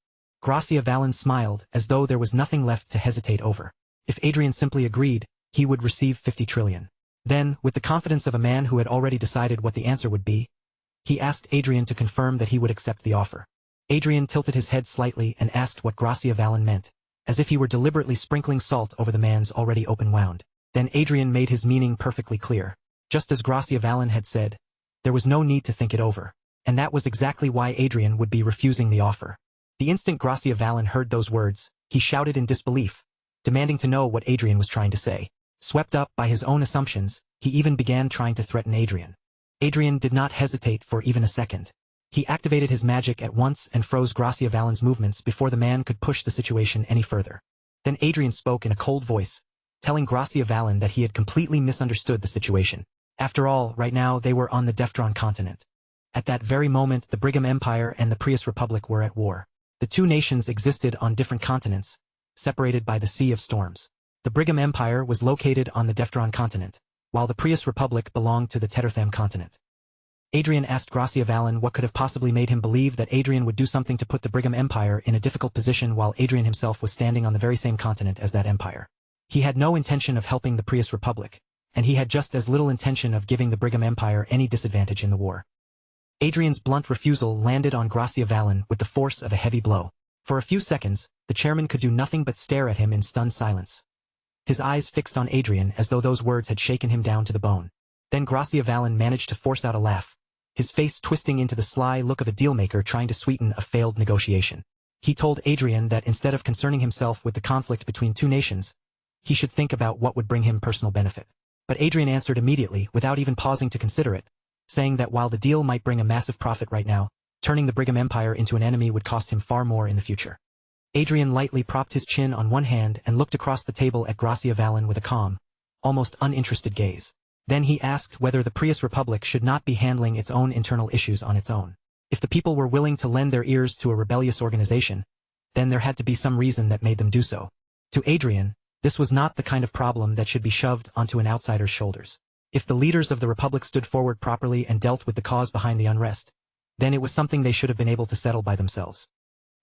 Gracia Valen smiled as though there was nothing left to hesitate over. If Adrian simply agreed, he would receive 50 trillion. Then, with the confidence of a man who had already decided what the answer would be, he asked Adrian to confirm that he would accept the offer. Adrian tilted his head slightly and asked what Gracia Valen meant, as if he were deliberately sprinkling salt over the man's already open wound. Then Adrian made his meaning perfectly clear. Just as Gracia Valen had said, there was no need to think it over, and that was exactly why Adrian would be refusing the offer. The instant Gracia Valen heard those words, he shouted in disbelief, demanding to know what Adrian was trying to say. Swept up by his own assumptions, he even began trying to threaten Adrian. Adrian did not hesitate for even a second. He activated his magic at once and froze Gracia Valen's movements before the man could push the situation any further. Then Adrian spoke in a cold voice, telling Gracia Vallon that he had completely misunderstood the situation. After all, right now they were on the Deftron continent. At that very moment, the Brigham Empire and the Prius Republic were at war. The two nations existed on different continents, separated by the Sea of Storms. The Brigham Empire was located on the Deftron continent, while the Prius Republic belonged to the Tethertham continent. Adrian asked Gracia Vallon what could have possibly made him believe that Adrian would do something to put the Brigham Empire in a difficult position while Adrian himself was standing on the very same continent as that empire. He had no intention of helping the Prius Republic, and he had just as little intention of giving the Brigham Empire any disadvantage in the war. Adrian's blunt refusal landed on Gracia Vallon with the force of a heavy blow. For a few seconds, the chairman could do nothing but stare at him in stunned silence. His eyes fixed on Adrian as though those words had shaken him down to the bone. Then Gracia Vallon managed to force out a laugh, his face twisting into the sly look of a dealmaker trying to sweeten a failed negotiation. He told Adrian that instead of concerning himself with the conflict between two nations, he should think about what would bring him personal benefit. But Adrian answered immediately, without even pausing to consider it, saying that while the deal might bring a massive profit right now, turning the Brigham Empire into an enemy would cost him far more in the future. Adrian lightly propped his chin on one hand and looked across the table at Gracia Vallon with a calm, almost uninterested gaze. Then he asked whether the Prius Republic should not be handling its own internal issues on its own. If the people were willing to lend their ears to a rebellious organization, then there had to be some reason that made them do so. To Adrian, this was not the kind of problem that should be shoved onto an outsider's shoulders. If the leaders of the Republic stood forward properly and dealt with the cause behind the unrest, then it was something they should have been able to settle by themselves.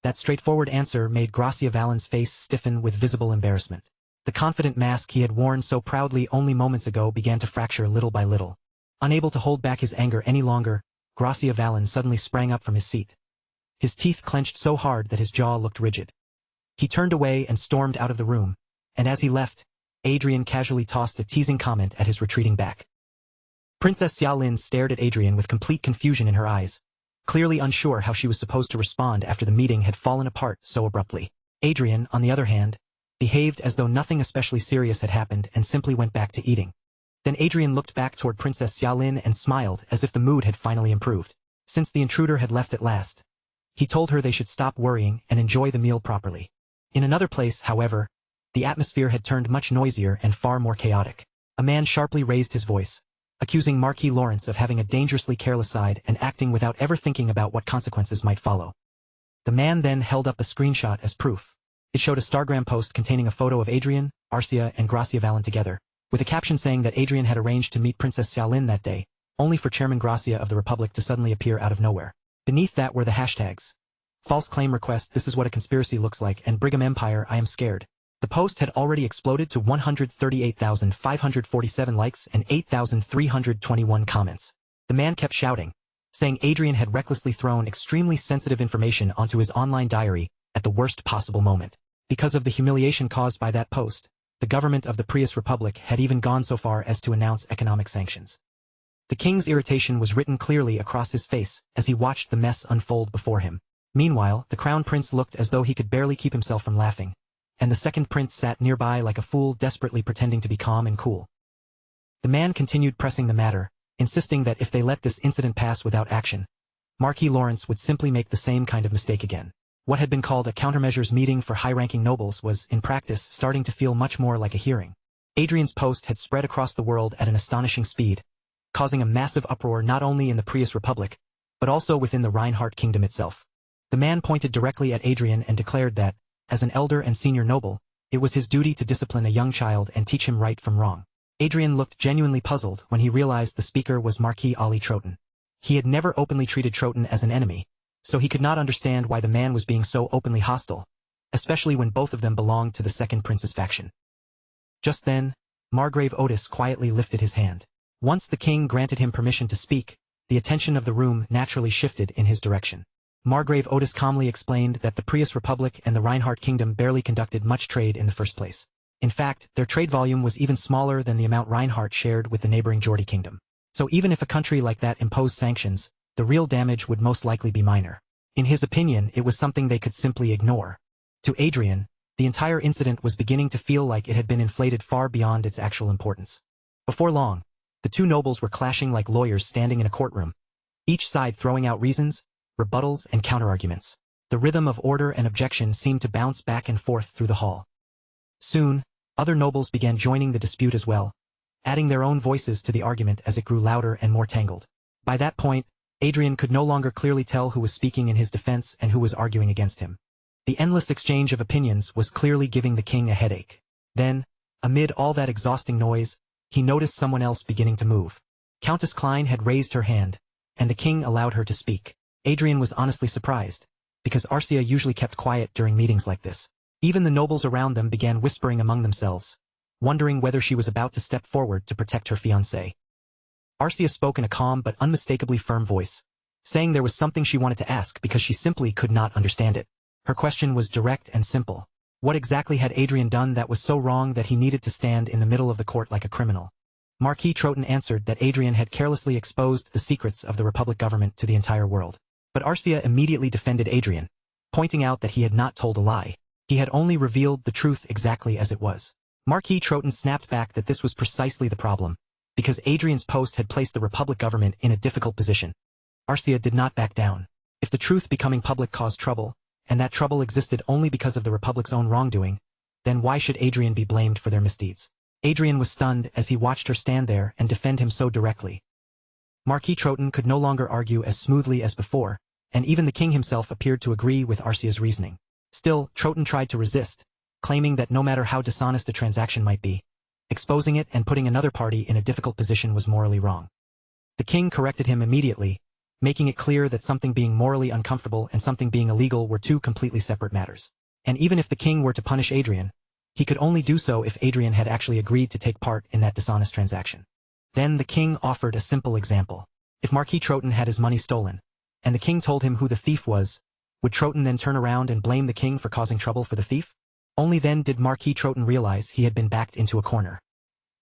That straightforward answer made Gracia Vallon's face stiffen with visible embarrassment. The confident mask he had worn so proudly only moments ago began to fracture little by little. Unable to hold back his anger any longer, Gracia Vallon suddenly sprang up from his seat. His teeth clenched so hard that his jaw looked rigid. He turned away and stormed out of the room, and as he left, Adrian casually tossed a teasing comment at his retreating back. Princess Xiaolin stared at Adrian with complete confusion in her eyes, clearly unsure how she was supposed to respond after the meeting had fallen apart so abruptly. Adrian, on the other hand, behaved as though nothing especially serious had happened and simply went back to eating. Then Adrian looked back toward Princess Xiaolin and smiled as if the mood had finally improved. Since the intruder had left at last, he told her they should stop worrying and enjoy the meal properly. In another place, however, the atmosphere had turned much noisier and far more chaotic. A man sharply raised his voice, accusing Marquis Lawrence of having a dangerously careless side and acting without ever thinking about what consequences might follow. The man then held up a screenshot as proof. It showed a Stargram post containing a photo of Adrian, Arcia, and Gracia Vallon together, with a caption saying that Adrian had arranged to meet Princess Xiaolin that day, only for Chairman Gracia of the Republic to suddenly appear out of nowhere. Beneath that were the hashtags: false claim request, this is what a conspiracy looks like, and Brigham Empire, I am scared. The post had already exploded to 138,547 likes and 8,321 comments. The man kept shouting, saying Adrian had recklessly thrown extremely sensitive information onto his online diary at the worst possible moment. Because of the humiliation caused by that post, the government of the Prius Republic had even gone so far as to announce economic sanctions. The king's irritation was written clearly across his face as he watched the mess unfold before him. Meanwhile, the crown prince looked as though he could barely keep himself from laughing, and the second prince sat nearby like a fool desperately pretending to be calm and cool. The man continued pressing the matter, insisting that if they let this incident pass without action, Marquis Lawrence would simply make the same kind of mistake again. What had been called a countermeasures meeting for high-ranking nobles was, in practice, starting to feel much more like a hearing. Adrian's post had spread across the world at an astonishing speed, causing a massive uproar not only in the Prius Republic, but also within the Reinhardt kingdom itself. The man pointed directly at Adrian and declared that, as an elder and senior noble, it was his duty to discipline a young child and teach him right from wrong. Adrian looked genuinely puzzled when he realized the speaker was Marquis Ali Troton. He had never openly treated Troton as an enemy, so he could not understand why the man was being so openly hostile, especially when both of them belonged to the second prince's faction. Just then, Margrave Otis quietly lifted his hand. Once the king granted him permission to speak, the attention of the room naturally shifted in his direction. Margrave Otis calmly explained that the Prius Republic and the Reinhardt kingdom barely conducted much trade in the first place. In fact, their trade volume was even smaller than the amount Reinhardt shared with the neighboring Geordie kingdom. So even if a country like that imposed sanctions, the real damage would most likely be minor. In his opinion, it was something they could simply ignore. To Adrian, the entire incident was beginning to feel like it had been inflated far beyond its actual importance. Before long, the two nobles were clashing like lawyers standing in a courtroom, each side throwing out reasons, rebuttals, and counterarguments. The rhythm of order and objection seemed to bounce back and forth through the hall. Soon, Other nobles began joining the dispute as well, adding their own voices to the argument as it grew louder and more tangled. By that point, Adrian could no longer clearly tell who was speaking in his defense and who was arguing against him. The endless exchange of opinions was clearly giving the king a headache. Then, amid all that exhausting noise, he noticed someone else beginning to move. Countess Klein had raised her hand, and the king allowed her to speak. Adrian was honestly surprised, because Arcia usually kept quiet during meetings like this. Even the nobles around them began whispering among themselves, wondering whether she was about to step forward to protect her fiancé. Arcia spoke in a calm but unmistakably firm voice, saying there was something she wanted to ask because she simply could not understand it. Her question was direct and simple. What exactly had Adrian done that was so wrong that he needed to stand in the middle of the court like a criminal? Marquis Troughton answered that Adrian had carelessly exposed the secrets of the Republic government to the entire world. But Arcia immediately defended Adrian, pointing out that he had not told a lie. He had only revealed the truth exactly as it was. Marquis Troughton snapped back that this was precisely the problem, because Adrian's post had placed the Republic government in a difficult position. Arcia did not back down. If the truth becoming public caused trouble, and that trouble existed only because of the Republic's own wrongdoing, then why should Adrian be blamed for their misdeeds? Adrian was stunned as he watched her stand there and defend him so directly. Marquis Troughton could no longer argue as smoothly as before, and even the king himself appeared to agree with Arcia's reasoning. Still, Troughton tried to resist, claiming that no matter how dishonest a transaction might be, exposing it and putting another party in a difficult position was morally wrong. The king corrected him immediately, making it clear that something being morally uncomfortable and something being illegal were two completely separate matters. And even if the king were to punish Adrian, he could only do so if Adrian had actually agreed to take part in that dishonest transaction. Then the king offered a simple example. If Marquis Troughton had his money stolen, and the king told him who the thief was, would Troughton then turn around and blame the king for causing trouble for the thief? Only then did Marquis Troughton realize he had been backed into a corner.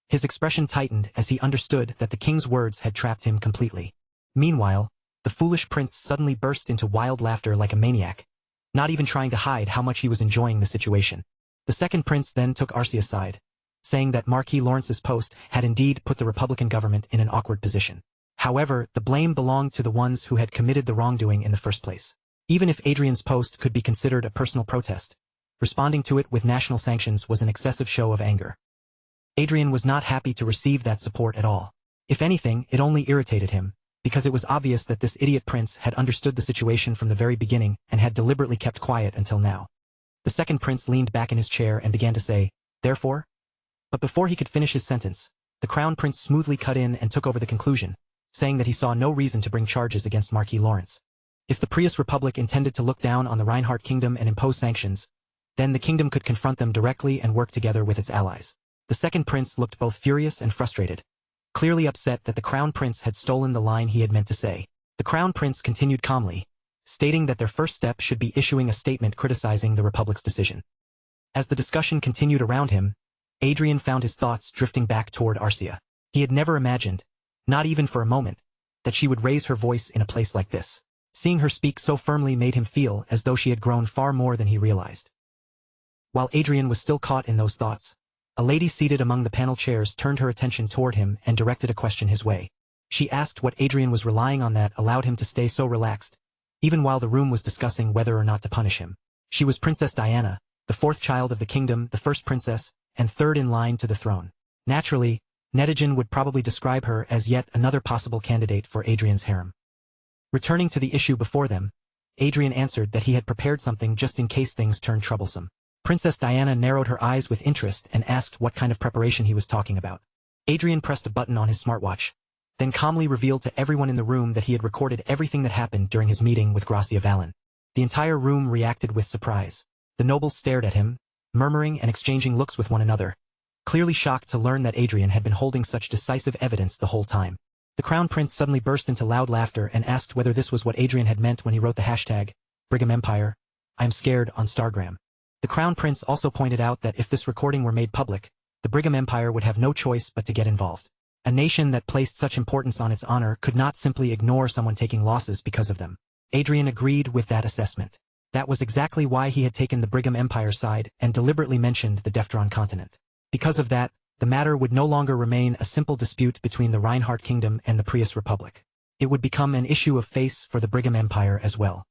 His expression tightened as he understood that the king's words had trapped him completely. Meanwhile, the foolish prince suddenly burst into wild laughter like a maniac, not even trying to hide how much he was enjoying the situation. The second prince then took Arcia's side, saying that Marquis Lawrence's post had indeed put the Republican government in an awkward position. However, the blame belonged to the ones who had committed the wrongdoing in the first place. Even if Adrian's post could be considered a personal protest, responding to it with national sanctions was an excessive show of anger. Adrian was not happy to receive that support at all. If anything, it only irritated him, because it was obvious that this idiot prince had understood the situation from the very beginning and had deliberately kept quiet until now. The second prince leaned back in his chair and began to say, "Therefore?" But before he could finish his sentence, the crown prince smoothly cut in and took over the conclusion, saying that he saw no reason to bring charges against Marquis Lawrence. If the Prius Republic intended to look down on the Reinhardt Kingdom and impose sanctions, then the kingdom could confront them directly and work together with its allies. The second prince looked both furious and frustrated, clearly upset that the crown prince had stolen the line he had meant to say. The crown prince continued calmly, stating that their first step should be issuing a statement criticizing the Republic's decision. As the discussion continued around him, Adrian found his thoughts drifting back toward Arcia. He had never imagined, not even for a moment, that she would raise her voice in a place like this. Seeing her speak so firmly made him feel as though she had grown far more than he realized. While Adrian was still caught in those thoughts, a lady seated among the panel chairs turned her attention toward him and directed a question his way. She asked what Adrian was relying on that allowed him to stay so relaxed, even while the room was discussing whether or not to punish him. She was Princess Diana, the fourth child of the kingdom, the first princess, and third in line to the throne. Naturally, Netigen would probably describe her as yet another possible candidate for Adrian's harem. Returning to the issue before them, Adrian answered that he had prepared something just in case things turned troublesome. Princess Diana narrowed her eyes with interest and asked what kind of preparation he was talking about. Adrian pressed a button on his smartwatch, then calmly revealed to everyone in the room that he had recorded everything that happened during his meeting with Gracia Vallon. The entire room reacted with surprise. The nobles stared at him, murmuring and exchanging looks with one another, clearly shocked to learn that Adrian had been holding such decisive evidence the whole time. The crown prince suddenly burst into loud laughter and asked whether this was what Adrian had meant when he wrote the hashtag, Brigham Empire, I'm scared, on Stargram. The crown prince also pointed out that if this recording were made public, the Brigham Empire would have no choice but to get involved. A nation that placed such importance on its honor could not simply ignore someone taking losses because of them. Adrian agreed with that assessment. That was exactly why he had taken the Brigham Empire side and deliberately mentioned the Deftron continent. Because of that, the matter would no longer remain a simple dispute between the Reinhardt Kingdom and the Prius Republic. It would become an issue of face for the Brigham Empire as well.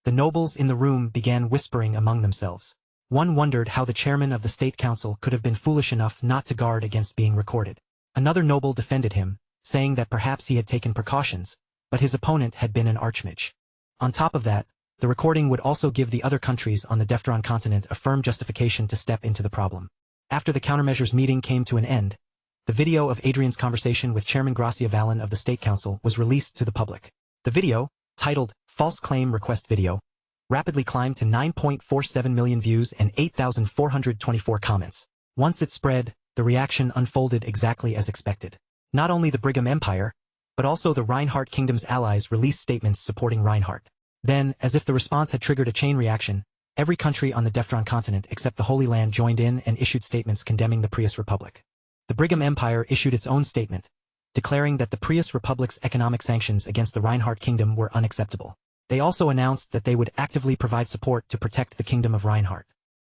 The nobles in the room began whispering among themselves. One wondered how the chairman of the State Council could have been foolish enough not to guard against being recorded. Another noble defended him, saying that perhaps he had taken precautions, but his opponent had been an archmage. On top of that, the recording would also give the other countries on the Deftron continent a firm justification to step into the problem. After the countermeasures meeting came to an end, the video of Adrian's conversation with Chairman Gracia Vallon of the State Council was released to the public. The video, titled False Claim Request Video, rapidly climbed to 9.47 million views and 8,424 comments. Once it spread, the reaction unfolded exactly as expected. Not only the Brigham Empire, but also the Reinhardt Kingdom's allies released statements supporting Reinhardt. Then, as if the response had triggered a chain reaction, every country on the Deftron continent except the Holy Land joined in and issued statements condemning the Prius Republic. The Brigham Empire issued its own statement, declaring that the Prius Republic's economic sanctions against the Reinhardt Kingdom were unacceptable. They also announced that they would actively provide support to protect the Kingdom of Reinhardt.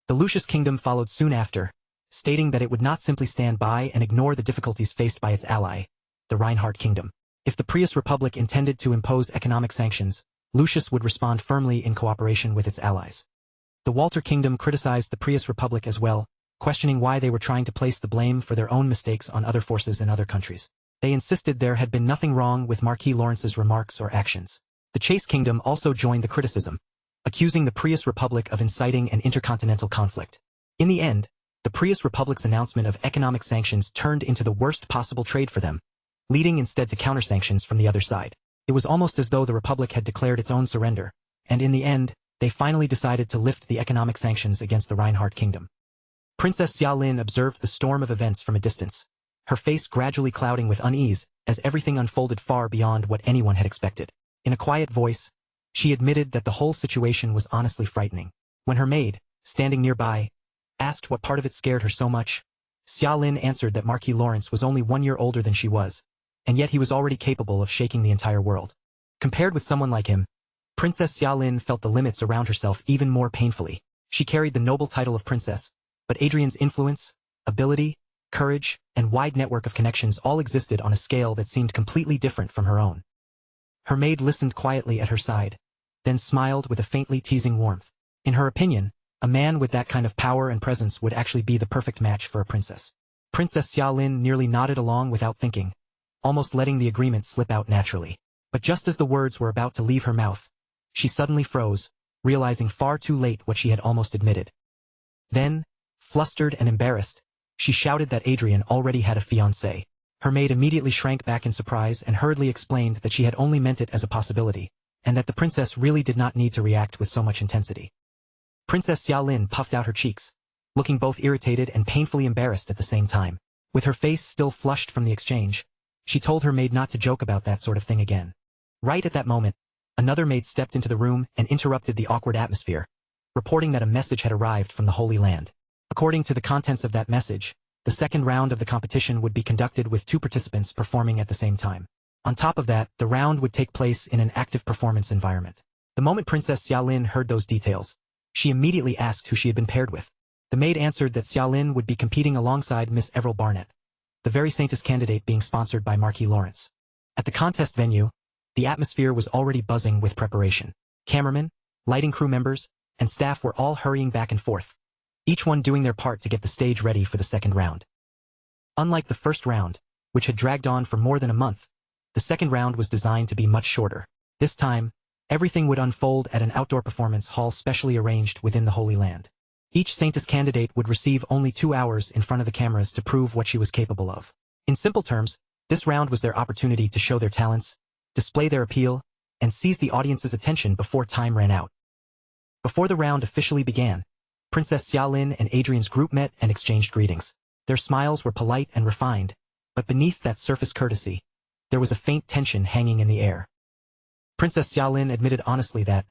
The Lucius Kingdom followed soon after, stating that it would not simply stand by and ignore the difficulties faced by its ally, the Reinhardt Kingdom. If the Prius Republic intended to impose economic sanctions, Lucius would respond firmly in cooperation with its allies. The Walter Kingdom criticized the Prius Republic as well, questioning why they were trying to place the blame for their own mistakes on other forces in other countries. They insisted there had been nothing wrong with Marquis Lawrence's remarks or actions. The Chase Kingdom also joined the criticism, accusing the Prius Republic of inciting an intercontinental conflict. In the end, the Prius Republic's announcement of economic sanctions turned into the worst possible trade for them, leading instead to counter-sanctions from the other side. It was almost as though the Republic had declared its own surrender, and in the end, they finally decided to lift the economic sanctions against the Reinhardt Kingdom. Princess Xiaolin observed the storm of events from a distance, her face gradually clouding with unease as everything unfolded far beyond what anyone had expected. In a quiet voice, she admitted that the whole situation was honestly frightening. When her maid, standing nearby, asked what part of it scared her so much, Xiaolin answered that Marquis Lawrence was only 1 year older than she was, and yet he was already capable of shaking the entire world. Compared with someone like him, Princess Xiaolin felt the limits around herself even more painfully. She carried the noble title of princess, but Adrian's influence, ability, courage, and wide network of connections all existed on a scale that seemed completely different from her own. Her maid listened quietly at her side, then smiled with a faintly teasing warmth. In her opinion, a man with that kind of power and presence would actually be the perfect match for a princess. Princess Xiaolin nearly nodded along without thinking, almost letting the agreement slip out naturally. But just as the words were about to leave her mouth, she suddenly froze, realizing far too late what she had almost admitted. Then, flustered and embarrassed, she shouted that Adrian already had a fiancé. Her maid immediately shrank back in surprise and hurriedly explained that she had only meant it as a possibility, and that the princess really did not need to react with so much intensity. Princess Xiaolin puffed out her cheeks, looking both irritated and painfully embarrassed at the same time. With her face still flushed from the exchange, she told her maid not to joke about that sort of thing again. Right at that moment, another maid stepped into the room and interrupted the awkward atmosphere, reporting that a message had arrived from the Holy Land. According to the contents of that message, the second round of the competition would be conducted with 2 participants performing at the same time. On top of that, the round would take place in an active performance environment. The moment Princess Xiaolin heard those details, she immediately asked who she had been paired with. The maid answered that Xiaolin would be competing alongside Miss Everil Barnett, the very Saintess candidate being sponsored by Marquis Lawrence. At the contest venue, the atmosphere was already buzzing with preparation. Cameramen, lighting crew members, and staff were all hurrying back and forth, each one doing their part to get the stage ready for the second round. Unlike the first round, which had dragged on for more than a month, the second round was designed to be much shorter. This time, everything would unfold at an outdoor performance hall specially arranged within the Holy Land. Each Saintess candidate would receive only 2 hours in front of the cameras to prove what she was capable of. In simple terms, this round was their opportunity to show their talents, display their appeal, and seize the audience's attention before time ran out. Before the round officially began, Princess Xiaolin and Adrian's group met and exchanged greetings. Their smiles were polite and refined, but beneath that surface courtesy, there was a faint tension hanging in the air. Princess Xiaolin admitted honestly that,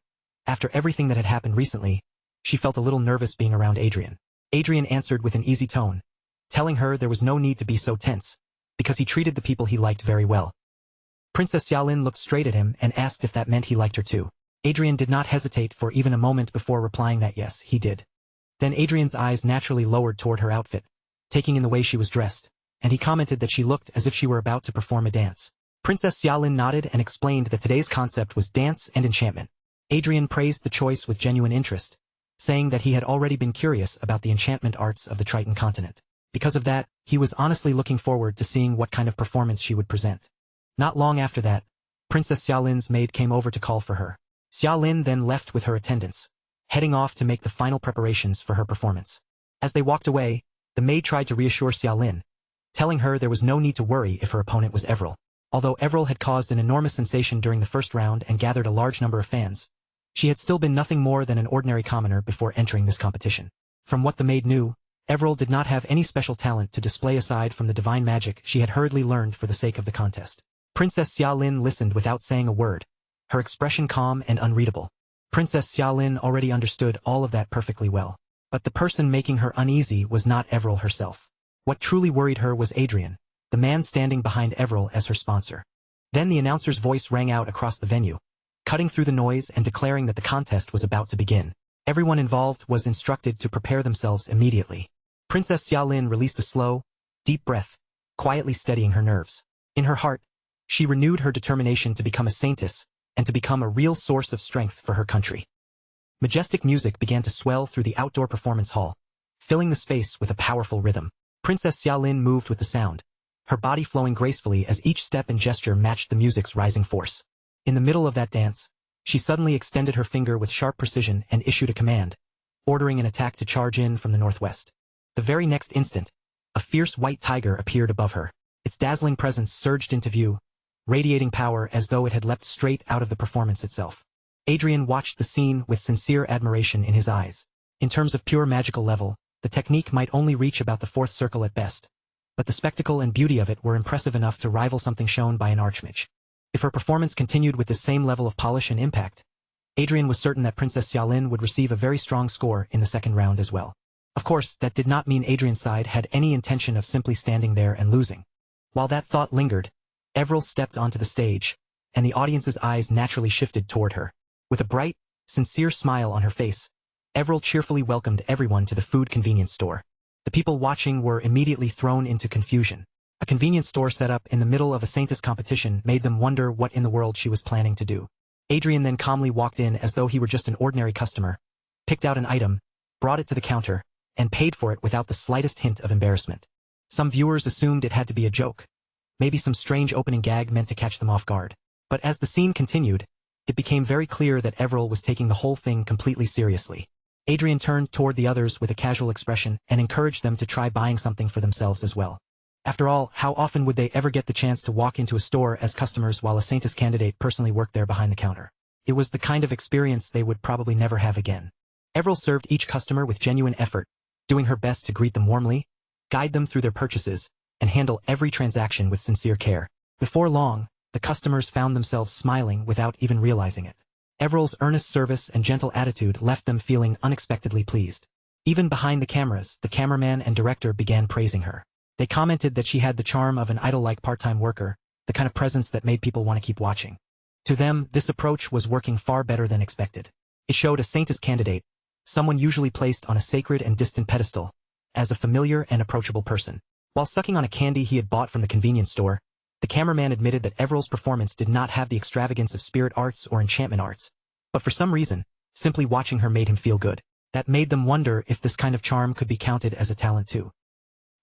after everything that had happened recently, she felt a little nervous being around Adrian. Adrian answered with an easy tone, telling her there was no need to be so tense, because he treated the people he liked very well. Princess Xiaolin looked straight at him and asked if that meant he liked her too. Adrian did not hesitate for even a moment before replying that yes, he did. Then Adrian's eyes naturally lowered toward her outfit, taking in the way she was dressed, and he commented that she looked as if she were about to perform a dance. Princess Xiaolin nodded and explained that today's concept was dance and enchantment. Adrian praised the choice with genuine interest, saying that he had already been curious about the enchantment arts of the Triton continent. Because of that, he was honestly looking forward to seeing what kind of performance she would present. Not long after that, Princess Xiaolin's maid came over to call for her. Xiaolin then left with her attendants, heading off to make the final preparations for her performance. As they walked away, the maid tried to reassure Xiaolin, telling her there was no need to worry if her opponent was Everil. Although Everil had caused an enormous sensation during the first round and gathered a large number of fans, she had still been nothing more than an ordinary commoner before entering this competition. From what the maid knew, Everil did not have any special talent to display aside from the divine magic she had hurriedly learned for the sake of the contest. Princess Xiaolin listened without saying a word, her expression calm and unreadable. Princess Xiaolin already understood all of that perfectly well. But the person making her uneasy was not Everil herself. What truly worried her was Adrian, the man standing behind Everil as her sponsor. Then the announcer's voice rang out across the venue, cutting through the noise and declaring that the contest was about to begin. Everyone involved was instructed to prepare themselves immediately. Princess Xiaolin released a slow, deep breath, quietly steadying her nerves. In her heart, she renewed her determination to become a saintess and to become a real source of strength for her country. Majestic music began to swell through the outdoor performance hall, filling the space with a powerful rhythm. Princess Xiaolin moved with the sound, her body flowing gracefully as each step and gesture matched the music's rising force. In the middle of that dance, she suddenly extended her finger with sharp precision and issued a command, ordering an attack to charge in from the northwest. The very next instant, a fierce white tiger appeared above her. Its dazzling presence surged into view, radiating power as though it had leapt straight out of the performance itself. Adrian watched the scene with sincere admiration in his eyes. In terms of pure magical level, the technique might only reach about the fourth circle at best, but the spectacle and beauty of it were impressive enough to rival something shown by an archmage. If her performance continued with this same level of polish and impact, Adrian was certain that Princess Xiaolin would receive a very strong score in the second round as well. Of course, that did not mean Adrian's side had any intention of simply standing there and losing. While that thought lingered, Everil stepped onto the stage, and the audience's eyes naturally shifted toward her. With a bright, sincere smile on her face, Everil cheerfully welcomed everyone to the food convenience store. The people watching were immediately thrown into confusion. A convenience store set up in the middle of a saintess competition made them wonder what in the world she was planning to do. Adrian then calmly walked in as though he were just an ordinary customer, picked out an item, brought it to the counter, and paid for it without the slightest hint of embarrassment. Some viewers assumed it had to be a joke, maybe some strange opening gag meant to catch them off guard. But as the scene continued, it became very clear that Everil was taking the whole thing completely seriously. Adrian turned toward the others with a casual expression and encouraged them to try buying something for themselves as well. After all, how often would they ever get the chance to walk into a store as customers while a saintess candidate personally worked there behind the counter? It was the kind of experience they would probably never have again. Everil served each customer with genuine effort, doing her best to greet them warmly, guide them through their purchases, and handle every transaction with sincere care. Before long, the customers found themselves smiling without even realizing it. Everil's earnest service and gentle attitude left them feeling unexpectedly pleased. Even behind the cameras, the cameraman and director began praising her. They commented that she had the charm of an idol-like part-time worker, the kind of presence that made people want to keep watching. To them, this approach was working far better than expected. It showed a saintess candidate, someone usually placed on a sacred and distant pedestal, as a familiar and approachable person. While sucking on a candy he had bought from the convenience store, the cameraman admitted that Everil's performance did not have the extravagance of spirit arts or enchantment arts, but for some reason, simply watching her made him feel good. That made them wonder if this kind of charm could be counted as a talent too.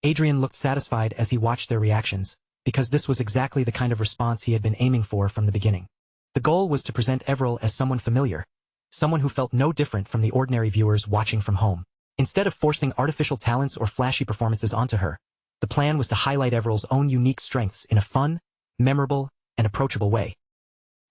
Adrian looked satisfied as he watched their reactions, because this was exactly the kind of response he had been aiming for from the beginning. The goal was to present Everil as someone familiar, someone who felt no different from the ordinary viewers watching from home. Instead of forcing artificial talents or flashy performances onto her, the plan was to highlight Everil's own unique strengths in a fun, memorable, and approachable way.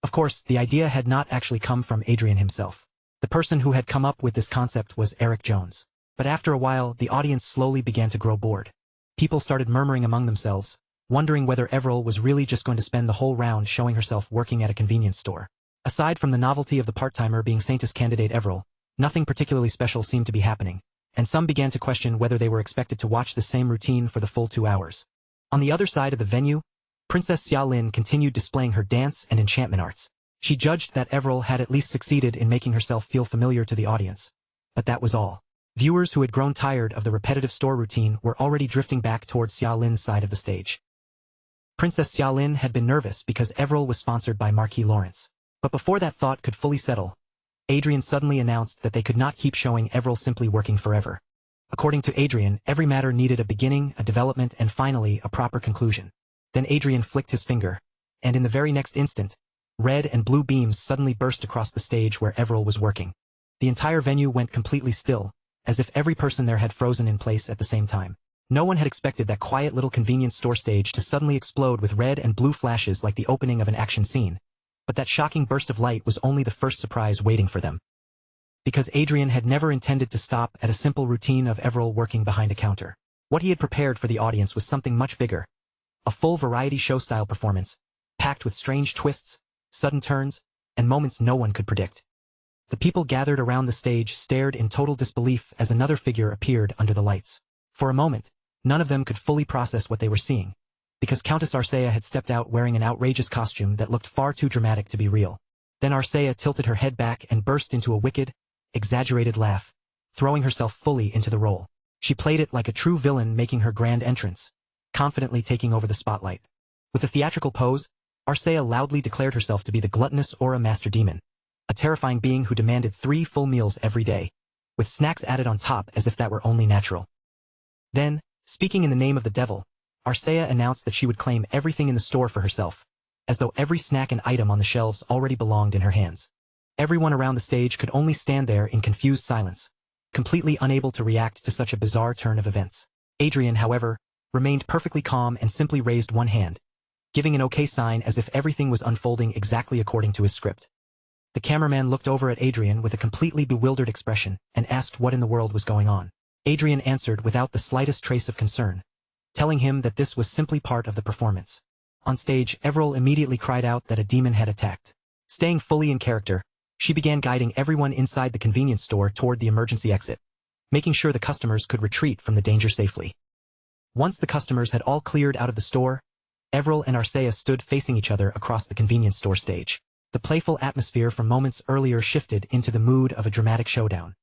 Of course, the idea had not actually come from Adrian himself. The person who had come up with this concept was Eric Jones. But after a while, the audience slowly began to grow bored. People started murmuring among themselves, wondering whether Everil was really just going to spend the whole round showing herself working at a convenience store. Aside from the novelty of the part-timer being saintess candidate Everil, nothing particularly special seemed to be happening, and some began to question whether they were expected to watch the same routine for the full 2 hours. On the other side of the venue, Princess Xiaolin continued displaying her dance and enchantment arts. She judged that Everil had at least succeeded in making herself feel familiar to the audience. But that was all. Viewers who had grown tired of the repetitive store routine were already drifting back towards Xiaolin's side of the stage. Princess Xiaolin had been nervous because Everil was sponsored by Marquis Lawrence. But before that thought could fully settle, Adrian suddenly announced that they could not keep showing Everil simply working forever. According to Adrian, every matter needed a beginning, a development, and finally, a proper conclusion. Then Adrian flicked his finger, and in the very next instant, red and blue beams suddenly burst across the stage where Everil was working. The entire venue went completely still, as if every person there had frozen in place at the same time. No one had expected that quiet little convenience store stage to suddenly explode with red and blue flashes like the opening of an action scene. But that shocking burst of light was only the first surprise waiting for them. Because Adrian had never intended to stop at a simple routine of Everil working behind a counter. What he had prepared for the audience was something much bigger. A full variety show-style performance, packed with strange twists, sudden turns, and moments no one could predict. The people gathered around the stage stared in total disbelief as another figure appeared under the lights. For a moment, none of them could fully process what they were seeing, because Countess Arcea had stepped out wearing an outrageous costume that looked far too dramatic to be real. Then Arcea tilted her head back and burst into a wicked, exaggerated laugh, throwing herself fully into the role. She played it like a true villain making her grand entrance, confidently taking over the spotlight. With a theatrical pose, Arcea loudly declared herself to be the gluttonous Aura Master Demon, a terrifying being who demanded 3 full meals every day, with snacks added on top as if that were only natural. Then, speaking in the name of the devil, Arcea announced that she would claim everything in the store for herself, as though every snack and item on the shelves already belonged in her hands. Everyone around the stage could only stand there in confused silence, completely unable to react to such a bizarre turn of events. Adrian, however, remained perfectly calm and simply raised one hand, giving an okay sign as if everything was unfolding exactly according to his script. The cameraman looked over at Adrian with a completely bewildered expression and asked what in the world was going on. Adrian answered without the slightest trace of concern, telling him that this was simply part of the performance. On stage, Everil immediately cried out that a demon had attacked. Staying fully in character, she began guiding everyone inside the convenience store toward the emergency exit, making sure the customers could retreat from the danger safely. Once the customers had all cleared out of the store, Everil and Arcea stood facing each other across the convenience store stage. The playful atmosphere from moments earlier shifted into the mood of a dramatic showdown.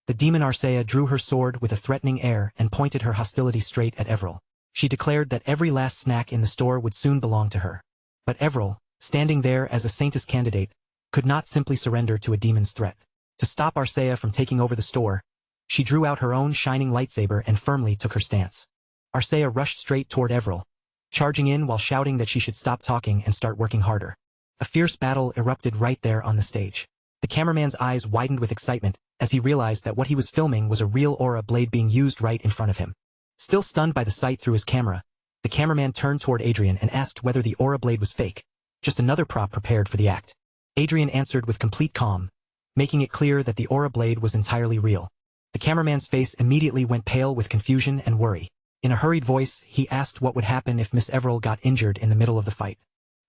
The demon Arcea drew her sword with a threatening air and pointed her hostility straight at Everil. She declared that every last snack in the store would soon belong to her. But Everil, standing there as a saintess candidate, could not simply surrender to a demon's threat. To stop Arcea from taking over the store, she drew out her own shining lightsaber and firmly took her stance. Arcea rushed straight toward Everil, charging in while shouting that she should stop talking and start working harder. A fierce battle erupted right there on the stage. The cameraman's eyes widened with excitement as he realized that what he was filming was a real aura blade being used right in front of him. Still stunned by the sight through his camera, the cameraman turned toward Adrian and asked whether the aura blade was fake, just another prop prepared for the act. Adrian answered with complete calm, making it clear that the aura blade was entirely real. The cameraman's face immediately went pale with confusion and worry. In a hurried voice, he asked what would happen if Miss Everil got injured in the middle of the fight.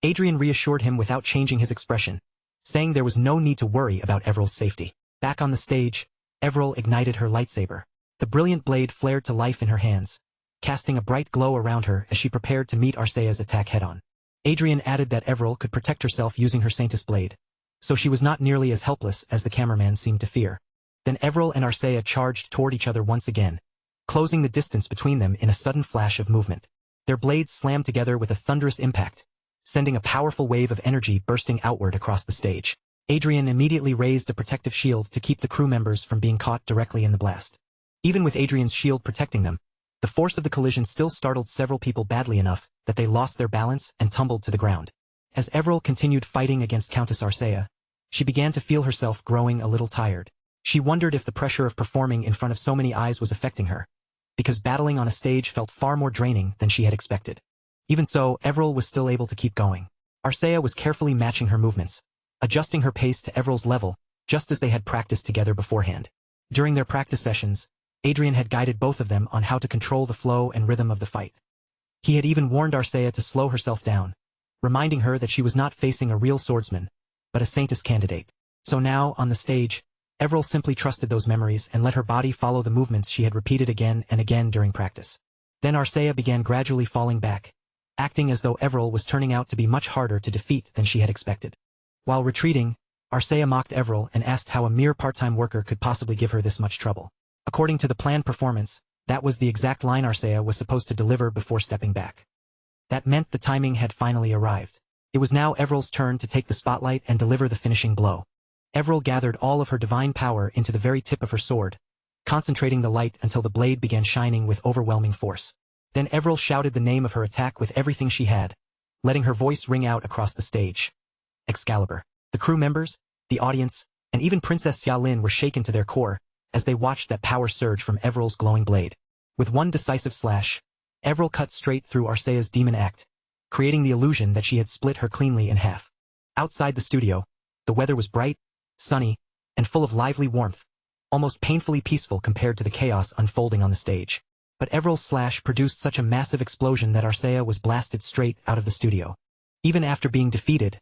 Adrian reassured him without changing his expression, saying there was no need to worry about Everil's safety. Back on the stage, Everil ignited her lightsaber. The brilliant blade flared to life in her hands, casting a bright glow around her as she prepared to meet Arcea's attack head-on. Adrian added that Everil could protect herself using her Saintess blade, so she was not nearly as helpless as the cameraman seemed to fear. Then Everil and Arcea charged toward each other once again, closing the distance between them in a sudden flash of movement. Their blades slammed together with a thunderous impact, sending a powerful wave of energy bursting outward across the stage. Adrian immediately raised a protective shield to keep the crew members from being caught directly in the blast. Even with Adrian's shield protecting them, the force of the collision still startled several people badly enough that they lost their balance and tumbled to the ground. As Everil continued fighting against Countess Arcea, she began to feel herself growing a little tired. She wondered if the pressure of performing in front of so many eyes was affecting her, because battling on a stage felt far more draining than she had expected. Even so, Everil was still able to keep going. Arcea was carefully matching her movements, adjusting her pace to Everil's level, just as they had practiced together beforehand. During their practice sessions, Adrian had guided both of them on how to control the flow and rhythm of the fight. He had even warned Arcea to slow herself down, reminding her that she was not facing a real swordsman, but a Saintess candidate. So now, on the stage, Everil simply trusted those memories and let her body follow the movements she had repeated again and again during practice. Then Arcea began gradually falling back, acting as though Everil was turning out to be much harder to defeat than she had expected. While retreating, Arcea mocked Everil and asked how a mere part-time worker could possibly give her this much trouble. According to the planned performance, that was the exact line Arcea was supposed to deliver before stepping back. That meant the timing had finally arrived. It was now Everil's turn to take the spotlight and deliver the finishing blow. Evril gathered all of her divine power into the very tip of her sword, concentrating the light until the blade began shining with overwhelming force. Then Evril shouted the name of her attack with everything she had, letting her voice ring out across the stage. Excalibur. The crew members, the audience, and even Princess Xiaolin were shaken to their core as they watched that power surge from Evril's glowing blade. With one decisive slash, Evril cut straight through Arcea's demon act, creating the illusion that she had split her cleanly in half. Outside the studio, the weather was bright, sunny, and full of lively warmth, almost painfully peaceful compared to the chaos unfolding on the stage. But Evril's slash produced such a massive explosion that Arcea was blasted straight out of the studio. Even after being defeated,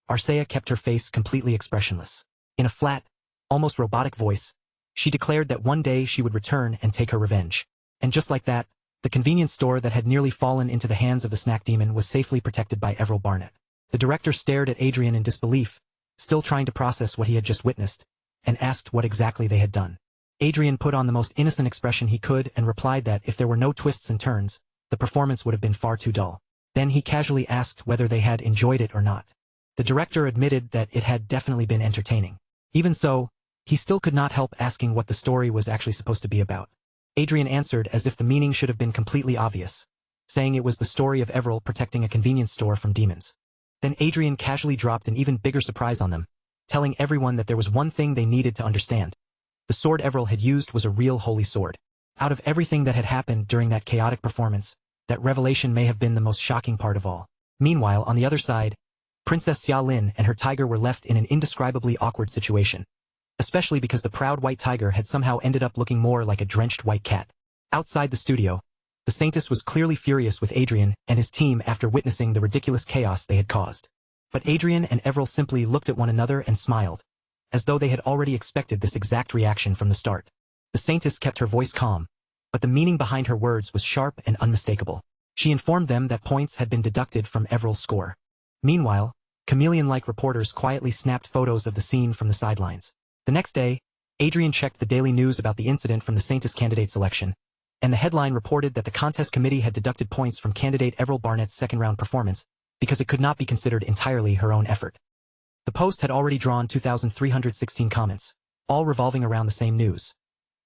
Arcea kept her face completely expressionless. In a flat, almost robotic voice, she declared that one day she would return and take her revenge. And just like that, the convenience store that had nearly fallen into the hands of the snack demon was safely protected by Evril Barnett. The director stared at Adrian in disbelief, still trying to process what he had just witnessed, and asked what exactly they had done. Adrian put on the most innocent expression he could and replied that if there were no twists and turns, the performance would have been far too dull. Then he casually asked whether they had enjoyed it or not. The director admitted that it had definitely been entertaining. Even so, he still could not help asking what the story was actually supposed to be about. Adrian answered as if the meaning should have been completely obvious, saying it was the story of Evril protecting a convenience store from demons. Then Adrian casually dropped an even bigger surprise on them, telling everyone that there was one thing they needed to understand. The sword Evril had used was a real holy sword. Out of everything that had happened during that chaotic performance, that revelation may have been the most shocking part of all. Meanwhile, on the other side, Princess Xiaolin and her tiger were left in an indescribably awkward situation, especially because the proud white tiger had somehow ended up looking more like a drenched white cat. Outside the studio, the Saintess was clearly furious with Adrian and his team after witnessing the ridiculous chaos they had caused. But Adrian and Evril simply looked at one another and smiled, as though they had already expected this exact reaction from the start. The Saintess kept her voice calm, but the meaning behind her words was sharp and unmistakable. She informed them that points had been deducted from Evril's score. Meanwhile, chameleon-like reporters quietly snapped photos of the scene from the sidelines. The next day, Adrian checked the daily news about the incident from the Saintess candidate selection, and the headline reported that the contest committee had deducted points from candidate Evril Barnett's second-round performance because it could not be considered entirely her own effort. The post had already drawn 2,316 comments, all revolving around the same news.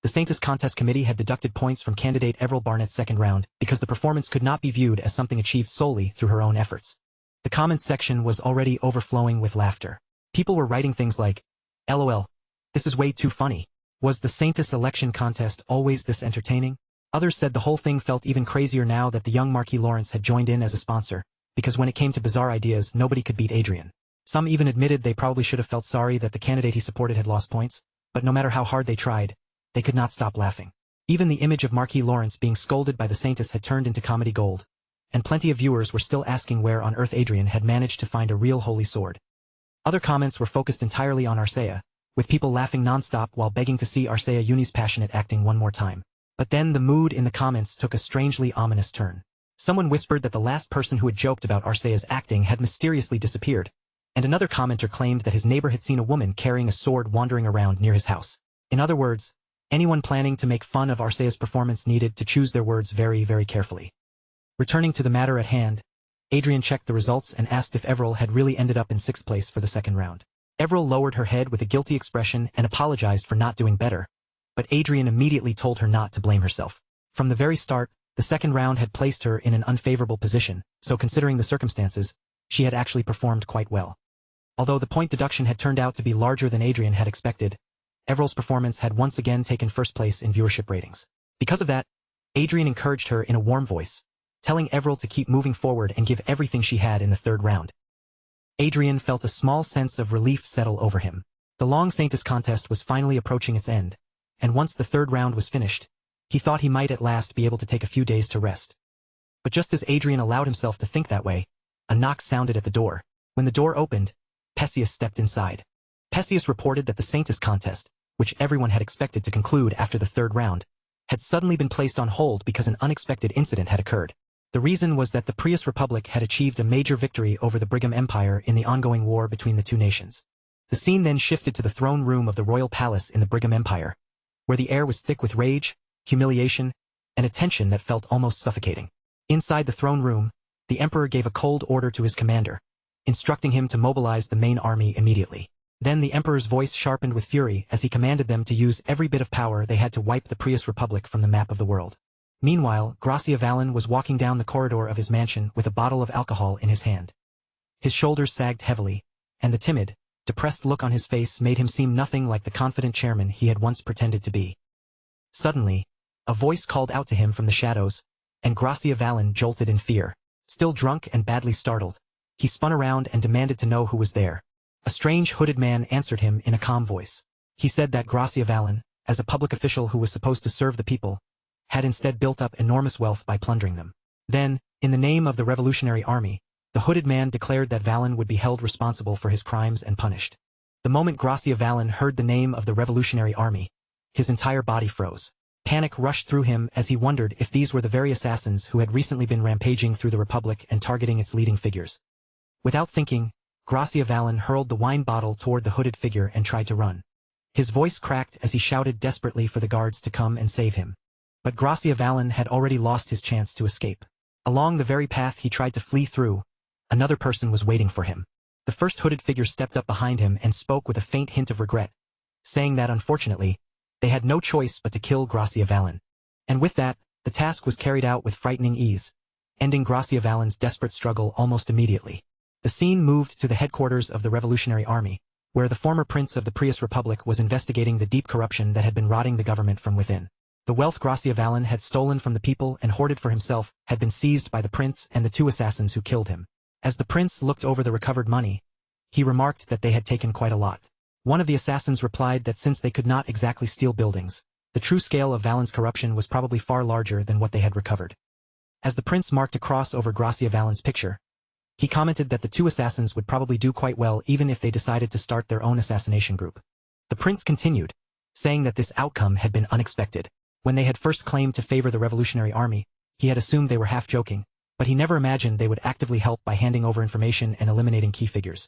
The Saintess contest committee had deducted points from candidate Evril Barnett's second round because the performance could not be viewed as something achieved solely through her own efforts. The comments section was already overflowing with laughter. People were writing things like, "LOL, this is way too funny. Was the Saintess election contest always this entertaining?" Others said the whole thing felt even crazier now that the young Marquis Lawrence had joined in as a sponsor, because when it came to bizarre ideas, nobody could beat Adrian. Some even admitted they probably should have felt sorry that the candidate he supported had lost points, but no matter how hard they tried, they could not stop laughing. Even the image of Marquis Lawrence being scolded by the Saintess had turned into comedy gold, and plenty of viewers were still asking where on earth Adrian had managed to find a real holy sword. Other comments were focused entirely on Arcea, with people laughing non-stop while begging to see Arcea Uni's passionate acting one more time. But then the mood in the comments took a strangely ominous turn. Someone whispered that the last person who had joked about Arcea's acting had mysteriously disappeared, and another commenter claimed that his neighbor had seen a woman carrying a sword wandering around near his house. In other words, anyone planning to make fun of Arcea's performance needed to choose their words very, very carefully. Returning to the matter at hand, Adrian checked the results and asked if Evril had really ended up in 6th place for the second round. Evril lowered her head with a guilty expression and apologized for not doing better, but Adrian immediately told her not to blame herself. From the very start, the second round had placed her in an unfavorable position, so considering the circumstances, she had actually performed quite well. Although the point deduction had turned out to be larger than Adrian had expected, Evril's performance had once again taken first place in viewership ratings. Because of that, Adrian encouraged her in a warm voice, telling Evril to keep moving forward and give everything she had in the third round. Adrian felt a small sense of relief settle over him. The long Saintess contest was finally approaching its end, and once the third round was finished, he thought he might at last be able to take a few days to rest. But just as Adrian allowed himself to think that way, a knock sounded at the door. When the door opened, Perseus stepped inside. Perseus reported that the Saintess contest, which everyone had expected to conclude after the third round, had suddenly been placed on hold because an unexpected incident had occurred. The reason was that the Prius Republic had achieved a major victory over the Brigham Empire in the ongoing war between the two nations. The scene then shifted to the throne room of the royal palace in the Brigham Empire, where the air was thick with rage, humiliation, and a tension that felt almost suffocating. Inside the throne room, the emperor gave a cold order to his commander, instructing him to mobilize the main army immediately. Then the Emperor's voice sharpened with fury as he commanded them to use every bit of power they had to wipe the Prius Republic from the map of the world. Meanwhile, Gracia Vallon was walking down the corridor of his mansion with a bottle of alcohol in his hand. His shoulders sagged heavily, and the timid, depressed look on his face made him seem nothing like the confident chairman he had once pretended to be. Suddenly, a voice called out to him from the shadows, and Gracia Vallon jolted in fear. Still drunk and badly startled, he spun around and demanded to know who was there. A strange hooded man answered him in a calm voice. He said that Gracia Vallon, as a public official who was supposed to serve the people, had instead built up enormous wealth by plundering them. Then, in the name of the Revolutionary Army, the hooded man declared that Vallon would be held responsible for his crimes and punished. The moment Gracia Vallon heard the name of the Revolutionary Army, his entire body froze. Panic rushed through him as he wondered if these were the very assassins who had recently been rampaging through the Republic and targeting its leading figures. Without thinking, Gracia Vallon hurled the wine bottle toward the hooded figure and tried to run. His voice cracked as he shouted desperately for the guards to come and save him. But Gracia Vallon had already lost his chance to escape. Along the very path he tried to flee through, another person was waiting for him. The first hooded figure stepped up behind him and spoke with a faint hint of regret, saying that unfortunately, they had no choice but to kill Gracia Vallon. And with that, the task was carried out with frightening ease, ending Gracia Vallon's desperate struggle almost immediately. The scene moved to the headquarters of the Revolutionary Army, where the former prince of the Prius Republic was investigating the deep corruption that had been rotting the government from within. The wealth Gracia Vallon had stolen from the people and hoarded for himself had been seized by the prince and the two assassins who killed him. As the prince looked over the recovered money, he remarked that they had taken quite a lot. One of the assassins replied that since they could not exactly steal buildings, the true scale of Vallon's corruption was probably far larger than what they had recovered. As the prince marked a cross over Gracia Vallon's picture, he commented that the two assassins would probably do quite well even if they decided to start their own assassination group. The prince continued, saying that this outcome had been unexpected. When they had first claimed to favor the Revolutionary Army, he had assumed they were half joking, but he never imagined they would actively help by handing over information and eliminating key figures.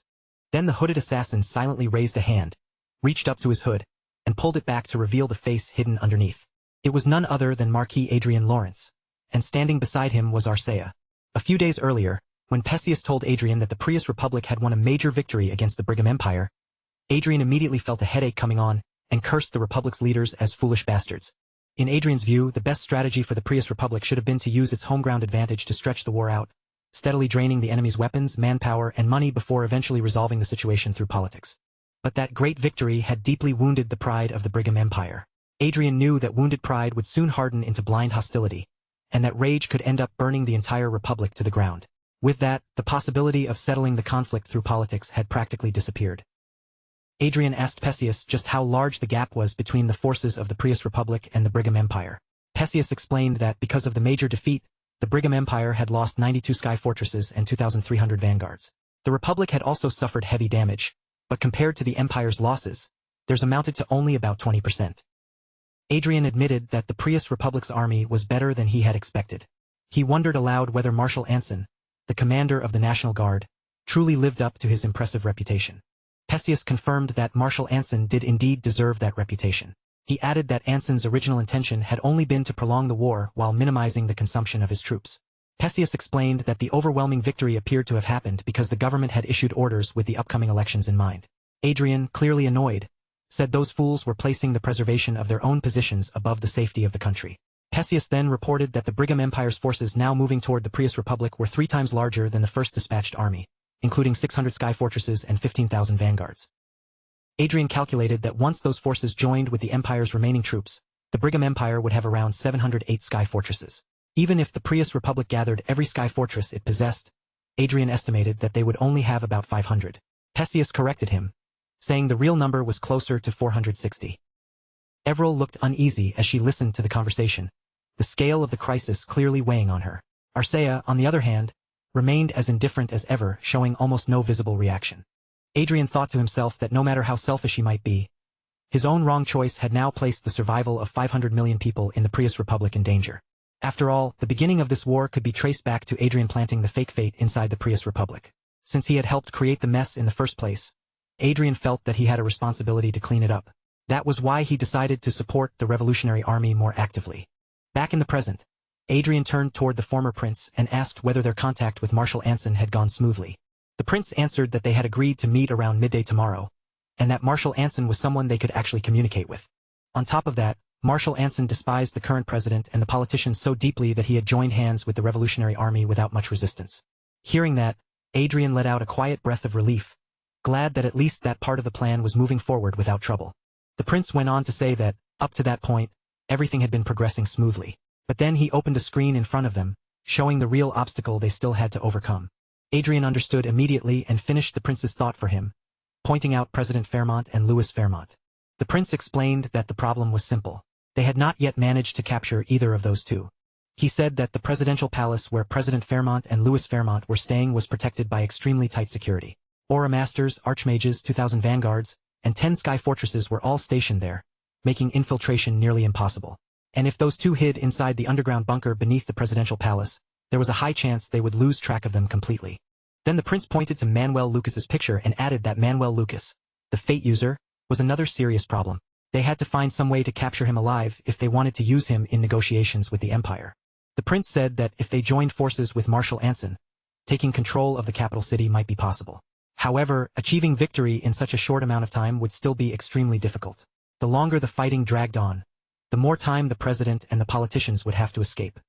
Then the hooded assassin silently raised a hand, reached up to his hood, and pulled it back to reveal the face hidden underneath. It was none other than Marquis Adrian Lawrence, and standing beside him was Arcea. A few days earlier, when Perseus told Adrian that the Prius Republic had won a major victory against the Brigham Empire, Adrian immediately felt a headache coming on and cursed the Republic's leaders as foolish bastards. In Adrian's view, the best strategy for the Prius Republic should have been to use its home ground advantage to stretch the war out, steadily draining the enemy's weapons, manpower, and money before eventually resolving the situation through politics. But that great victory had deeply wounded the pride of the Brigham Empire. Adrian knew that wounded pride would soon harden into blind hostility, and that rage could end up burning the entire Republic to the ground. With that, the possibility of settling the conflict through politics had practically disappeared. Adrian asked Perseus just how large the gap was between the forces of the Prius Republic and the Brigham Empire. Perseus explained that because of the major defeat, the Brigham Empire had lost 92 sky fortresses and 2,300 vanguards. The Republic had also suffered heavy damage, but compared to the Empire's losses, theirs amounted to only about 20%. Adrian admitted that the Prius Republic's army was better than he had expected. He wondered aloud whether Marshal Anson, the commander of the National Guard, truly lived up to his impressive reputation. Perseus confirmed that Marshal Anson did indeed deserve that reputation. He added that Anson's original intention had only been to prolong the war while minimizing the consumption of his troops. Perseus explained that the overwhelming victory appeared to have happened because the government had issued orders with the upcoming elections in mind. Adrian, clearly annoyed, said those fools were placing the preservation of their own positions above the safety of the country. Perseus then reported that the Brigham Empire's forces now moving toward the Prius Republic were 3 times larger than the first dispatched army, including 600 sky fortresses and 15,000 vanguards. Adrian calculated that once those forces joined with the Empire's remaining troops, the Brigham Empire would have around 708 sky fortresses. Even if the Prius Republic gathered every sky fortress it possessed, Adrian estimated that they would only have about 500. Perseus corrected him, saying the real number was closer to 460. Everil looked uneasy as she listened to the conversation, the scale of the crisis clearly weighing on her. Arcea, on the other hand, remained as indifferent as ever, showing almost no visible reaction. Adrian thought to himself that no matter how selfish he might be, his own wrong choice had now placed the survival of 500 million people in the Prius Republic in danger. After all, the beginning of this war could be traced back to Adrian planting the fake fate inside the Prius Republic. Since he had helped create the mess in the first place, Adrian felt that he had a responsibility to clean it up. That was why he decided to support the Revolutionary Army more actively. Back in the present, Adrian turned toward the former prince and asked whether their contact with Marshal Anson had gone smoothly. The prince answered that they had agreed to meet around midday tomorrow, and that Marshal Anson was someone they could actually communicate with. On top of that, Marshal Anson despised the current president and the politicians so deeply that he had joined hands with the Revolutionary Army without much resistance. Hearing that, Adrian let out a quiet breath of relief, glad that at least that part of the plan was moving forward without trouble. The prince went on to say that, up to that point, everything had been progressing smoothly. But then he opened a screen in front of them, showing the real obstacle they still had to overcome. Adrian understood immediately and finished the prince's thought for him, pointing out President Fairmont and Louis Fairmont. The prince explained that the problem was simple. They had not yet managed to capture either of those two. He said that the presidential palace where President Fairmont and Louis Fairmont were staying was protected by extremely tight security. Aura Masters, Archmages, 2,000 Vanguards, and 10 Sky Fortresses were all stationed there, making infiltration nearly impossible. And if those two hid inside the underground bunker beneath the presidential palace, there was a high chance they would lose track of them completely. Then the prince pointed to Manuel Lucas's picture and added that Manuel Lucas, the Fate user, was another serious problem. They had to find some way to capture him alive if they wanted to use him in negotiations with the Empire. The prince said that if they joined forces with Marshal Anson, taking control of the capital city might be possible. However, achieving victory in such a short amount of time would still be extremely difficult. The longer the fighting dragged on, the more time the president and the politicians would have to escape.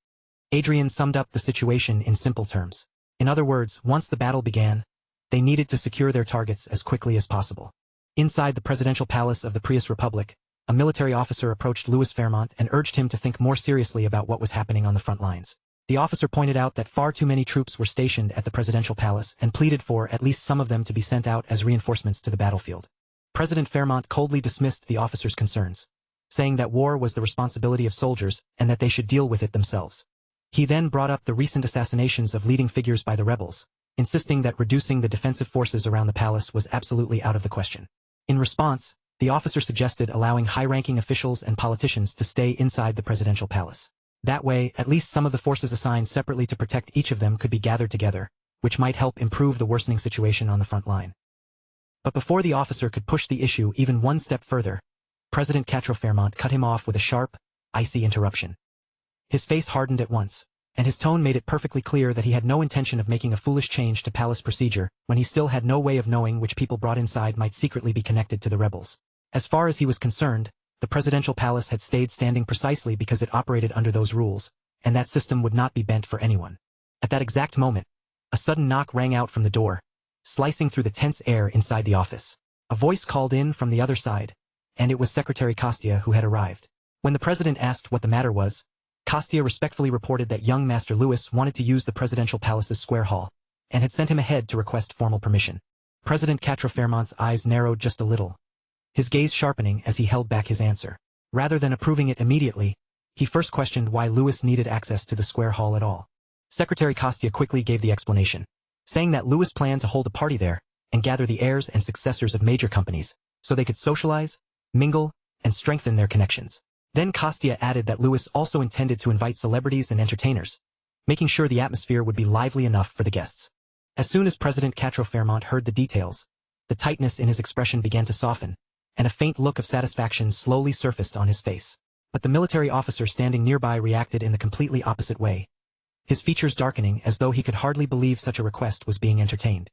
Adrian summed up the situation in simple terms. In other words, once the battle began, they needed to secure their targets as quickly as possible. Inside the presidential palace of the Prius Republic, a military officer approached Louis Fairmont and urged him to think more seriously about what was happening on the front lines. The officer pointed out that far too many troops were stationed at the presidential palace and pleaded for at least some of them to be sent out as reinforcements to the battlefield. President Fairmont coldly dismissed the officer's concerns, saying that war was the responsibility of soldiers and that they should deal with it themselves. He then brought up the recent assassinations of leading figures by the rebels, insisting that reducing the defensive forces around the palace was absolutely out of the question. In response, the officer suggested allowing high-ranking officials and politicians to stay inside the presidential palace. That way, at least some of the forces assigned separately to protect each of them could be gathered together, which might help improve the worsening situation on the front line. But before the officer could push the issue even one step further, President Quatreau Fairmont cut him off with a sharp, icy interruption. His face hardened at once, and his tone made it perfectly clear that he had no intention of making a foolish change to palace procedure when he still had no way of knowing which people brought inside might secretly be connected to the rebels. As far as he was concerned, the presidential palace had stayed standing precisely because it operated under those rules, and that system would not be bent for anyone. At that exact moment, a sudden knock rang out from the door, slicing through the tense air inside the office. A voice called in from the other side, and it was Secretary Kostya who had arrived. When the president asked what the matter was, Kostya respectfully reported that young Master Louis wanted to use the presidential palace's square hall, and had sent him ahead to request formal permission. President Quatreau Fairmont's eyes narrowed just a little, his gaze sharpening as he held back his answer. Rather than approving it immediately, he first questioned why Louis needed access to the square hall at all. Secretary Kostya quickly gave the explanation, saying that Louis planned to hold a party there, and gather the heirs and successors of major companies, so they could socialize, mingle, and strengthen their connections. Then Kostya added that Louis also intended to invite celebrities and entertainers, making sure the atmosphere would be lively enough for the guests. As soon as President Quatreau Fairmont heard the details, the tightness in his expression began to soften, and a faint look of satisfaction slowly surfaced on his face. But the military officer standing nearby reacted in the completely opposite way, his features darkening as though he could hardly believe such a request was being entertained.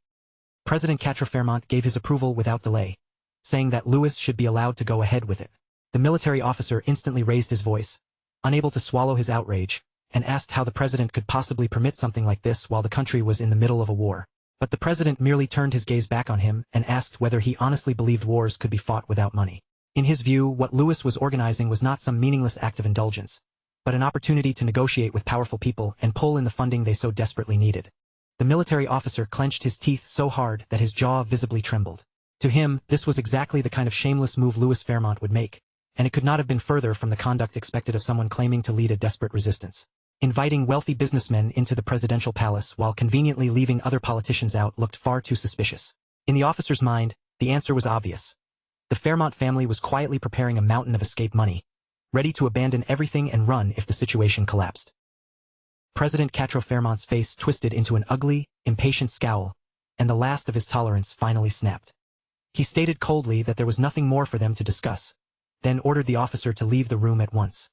President Quatreau Fairmont gave his approval without delay, saying that Louis should be allowed to go ahead with it. The military officer instantly raised his voice, unable to swallow his outrage, and asked how the president could possibly permit something like this while the country was in the middle of a war. But the president merely turned his gaze back on him and asked whether he honestly believed wars could be fought without money. In his view, what Louis was organizing was not some meaningless act of indulgence, but an opportunity to negotiate with powerful people and pull in the funding they so desperately needed. The military officer clenched his teeth so hard that his jaw visibly trembled. To him, this was exactly the kind of shameless move Louis Fairmont would make, and it could not have been further from the conduct expected of someone claiming to lead a desperate resistance. Inviting wealthy businessmen into the presidential palace while conveniently leaving other politicians out looked far too suspicious. In the officer's mind, the answer was obvious. The Fairmont family was quietly preparing a mountain of escape money, ready to abandon everything and run if the situation collapsed. President Quatreau Fairmont's face twisted into an ugly, impatient scowl, and the last of his tolerance finally snapped. He stated coldly that there was nothing more for them to discuss, then ordered the officer to leave the room at once.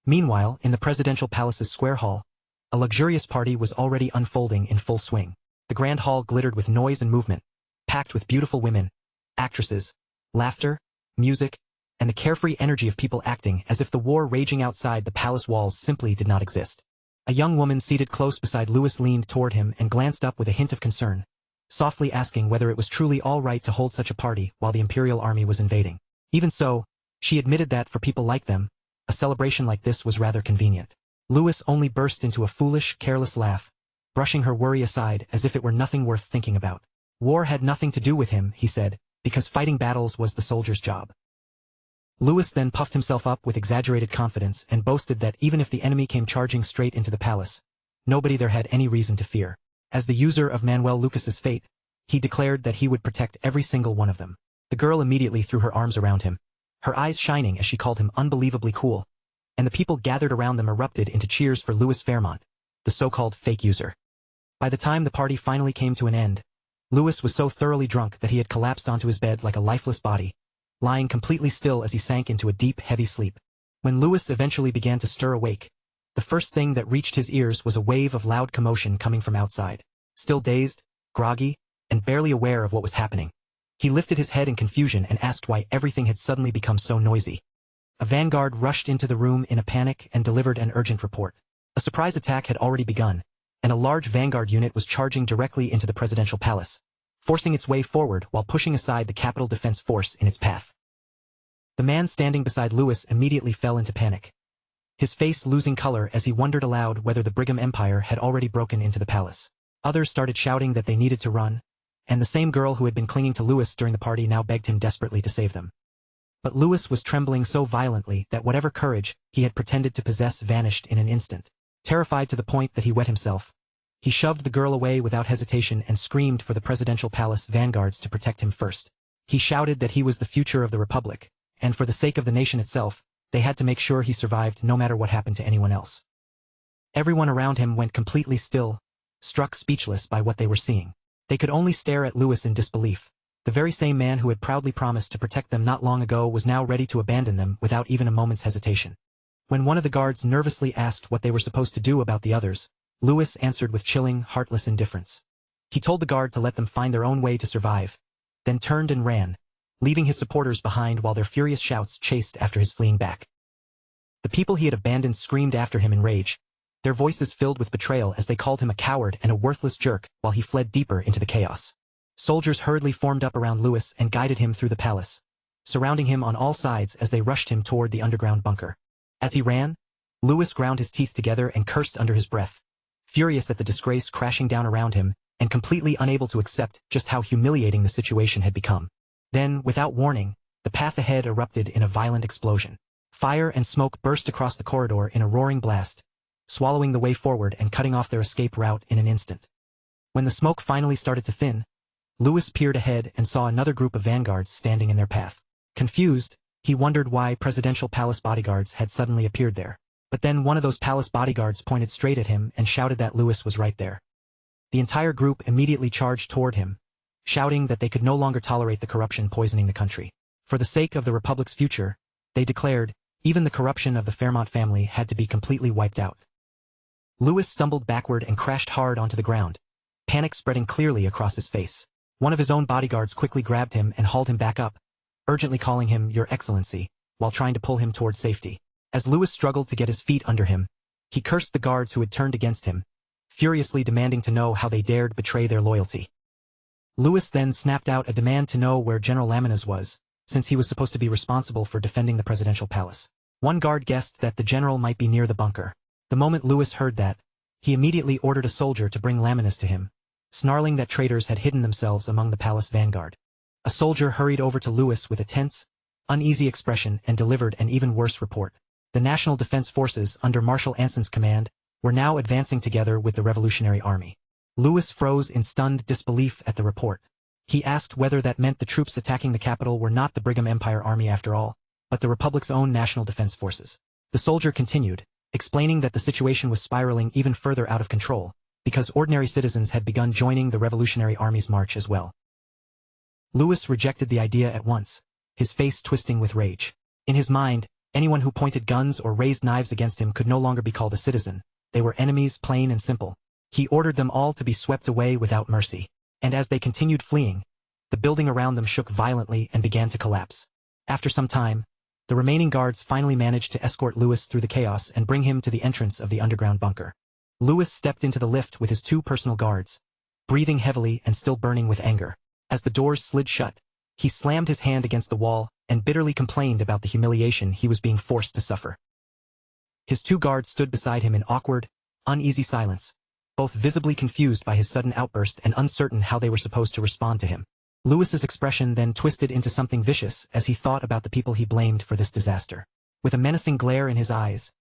Meanwhile, in the presidential palace's square hall, a luxurious party was already unfolding in full swing. The grand hall glittered with noise and movement, packed with beautiful women, actresses, laughter, music, and the carefree energy of people acting as if the war raging outside the palace walls simply did not exist. A young woman seated close beside Louis leaned toward him and glanced up with a hint of concern, softly asking whether it was truly all right to hold such a party while the imperial army was invading. Even so, she admitted that for people like them, a celebration like this was rather convenient. Louis only burst into a foolish, careless laugh, brushing her worry aside as if it were nothing worth thinking about. War had nothing to do with him, he said, because fighting battles was the soldier's job. Louis then puffed himself up with exaggerated confidence and boasted that even if the enemy came charging straight into the palace, nobody there had any reason to fear. As the user of Manuel Lucas's fate, he declared that he would protect every single one of them. The girl immediately threw her arms around him, her eyes shining as she called him unbelievably cool, and the people gathered around them erupted into cheers for Louis Fairmont, the so-called fake user. By the time the party finally came to an end, Louis was so thoroughly drunk that he had collapsed onto his bed like a lifeless body, lying completely still as he sank into a deep, heavy sleep. When Louis eventually began to stir awake, the first thing that reached his ears was a wave of loud commotion coming from outside. Still dazed, groggy, and barely aware of what was happening, he lifted his head in confusion and asked why everything had suddenly become so noisy. A vanguard rushed into the room in a panic and delivered an urgent report. A surprise attack had already begun, and a large vanguard unit was charging directly into the presidential palace, forcing its way forward while pushing aside the Capitol Defense Force in its path. The man standing beside Louis immediately fell into panic, his face losing color as he wondered aloud whether the Brigham Empire had already broken into the palace. Others started shouting that they needed to run, and the same girl who had been clinging to Louis during the party now begged him desperately to save them. But Louis was trembling so violently that whatever courage he had pretended to possess vanished in an instant. Terrified to the point that he wet himself, he shoved the girl away without hesitation and screamed for the presidential palace vanguards to protect him first. He shouted that he was the future of the Republic, and for the sake of the nation itself, they had to make sure he survived no matter what happened to anyone else. Everyone around him went completely still, struck speechless by what they were seeing. They could only stare at Louis in disbelief. The very same man who had proudly promised to protect them not long ago was now ready to abandon them without even a moment's hesitation. When one of the guards nervously asked what they were supposed to do about the others, Louis answered with chilling, heartless indifference. He told the guard to let them find their own way to survive, then turned and ran, leaving his supporters behind while their furious shouts chased after his fleeing back. The people he had abandoned screamed after him in rage, their voices filled with betrayal as they called him a coward and a worthless jerk while he fled deeper into the chaos. Soldiers hurriedly formed up around Louis and guided him through the palace, surrounding him on all sides as they rushed him toward the underground bunker. As he ran, Louis ground his teeth together and cursed under his breath, furious at the disgrace crashing down around him and completely unable to accept just how humiliating the situation had become. Then, without warning, the path ahead erupted in a violent explosion. Fire and smoke burst across the corridor in a roaring blast, swallowing the way forward and cutting off their escape route in an instant. When the smoke finally started to thin, Louis peered ahead and saw another group of vanguards standing in their path. Confused, he wondered why presidential palace bodyguards had suddenly appeared there. But then one of those palace bodyguards pointed straight at him and shouted that Louis was right there. The entire group immediately charged toward him, shouting that they could no longer tolerate the corruption poisoning the country. For the sake of the Republic's future, they declared, even the corruption of the Fairmont family had to be completely wiped out. Louis stumbled backward and crashed hard onto the ground, panic spreading clearly across his face. One of his own bodyguards quickly grabbed him and hauled him back up, urgently calling him Your Excellency, while trying to pull him toward safety. As Louis struggled to get his feet under him, he cursed the guards who had turned against him, furiously demanding to know how they dared betray their loyalty. Louis then snapped out a demand to know where General Lamina's was, since he was supposed to be responsible for defending the presidential palace. One guard guessed that the general might be near the bunker. The moment Louis heard that, he immediately ordered a soldier to bring Laminas to him, snarling that traitors had hidden themselves among the palace vanguard. A soldier hurried over to Louis with a tense, uneasy expression and delivered an even worse report. The National Defense Forces, under Marshal Anson's command, were now advancing together with the Revolutionary Army. Louis froze in stunned disbelief at the report. He asked whether that meant the troops attacking the capital were not the Brigham Empire Army after all, but the Republic's own National Defense Forces. The soldier continued, explaining that the situation was spiraling even further out of control, because ordinary citizens had begun joining the Revolutionary Army's march as well. Louis rejected the idea at once, his face twisting with rage. In his mind, anyone who pointed guns or raised knives against him could no longer be called a citizen. They were enemies, plain and simple. He ordered them all to be swept away without mercy. And as they continued fleeing, The building around them shook violently and began to collapse. After some time, the remaining guards finally managed to escort Louis through the chaos and bring him to the entrance of the underground bunker. Louis stepped into the lift with his 2 personal guards, breathing heavily and still burning with anger. As the doors slid shut, he slammed his hand against the wall and bitterly complained about the humiliation he was being forced to suffer. His 2 guards stood beside him in awkward, uneasy silence, both visibly confused by his sudden outburst and uncertain how they were supposed to respond to him. Louis's expression then twisted into something vicious as he thought about the people he blamed for this disaster. With a menacing glare in his eyes,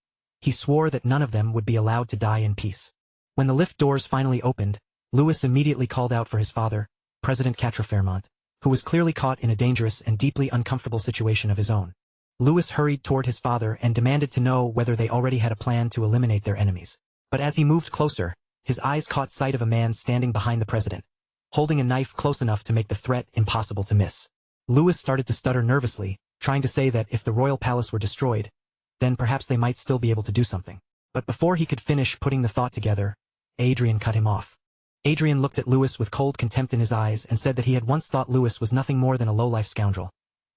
he swore that none of them would be allowed to die in peace. When the lift doors finally opened, Louis immediately called out for his father, President Quatrefairmont, who was clearly caught in a dangerous and deeply uncomfortable situation of his own. Louis hurried toward his father and demanded to know whether they already had a plan to eliminate their enemies. But as he moved closer, his eyes caught sight of a man standing behind the president, holding a knife close enough to make the threat impossible to miss. Louis started to stutter nervously, trying to say that if the royal palace were destroyed, then perhaps they might still be able to do something. But before he could finish putting the thought together, Adrian cut him off. Adrian looked at Louis with cold contempt in his eyes and said that he had once thought Louis was nothing more than a low-life scoundrel.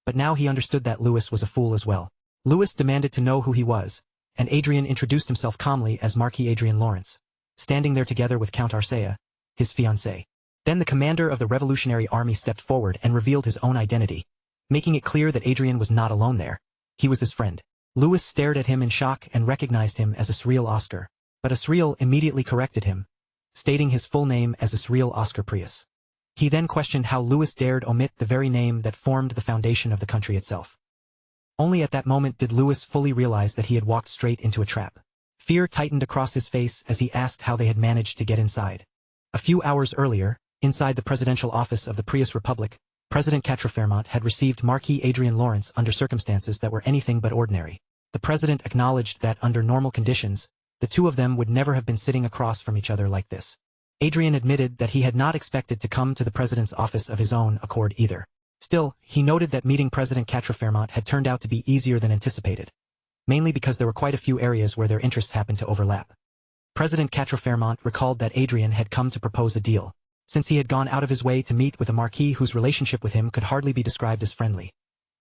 But now he understood that Louis was a fool as well. Louis demanded to know who he was, and Adrian introduced himself calmly as Marquis Adrian Lawrence, standing there together with Count Arcea, his fiancée. Then the commander of the Revolutionary Army stepped forward and revealed his own identity, making it clear that Adrian was not alone there. He was his friend. Louis stared at him in shock and recognized him as Asriel Oscar, but Asriel immediately corrected him, stating his full name as Asriel Oscar Prius. He then questioned how Louis dared omit the very name that formed the foundation of the country itself. Only at that moment did Louis fully realize that he had walked straight into a trap. Fear tightened across his face as he asked how they had managed to get inside. A few hours earlier, inside the presidential office of the Prius Republic, President Quatrefairmont had received Marquis Adrian Lawrence under circumstances that were anything but ordinary. The president acknowledged that under normal conditions, the 2 of them would never have been sitting across from each other like this. Adrian admitted that he had not expected to come to the president's office of his own accord either. Still, he noted that meeting President Quatrefairmont had turned out to be easier than anticipated, mainly because there were quite a few areas where their interests happened to overlap. President Quatrefairmont recalled that Adrian had come to propose a deal, since he had gone out of his way to meet with a marquis whose relationship with him could hardly be described as friendly.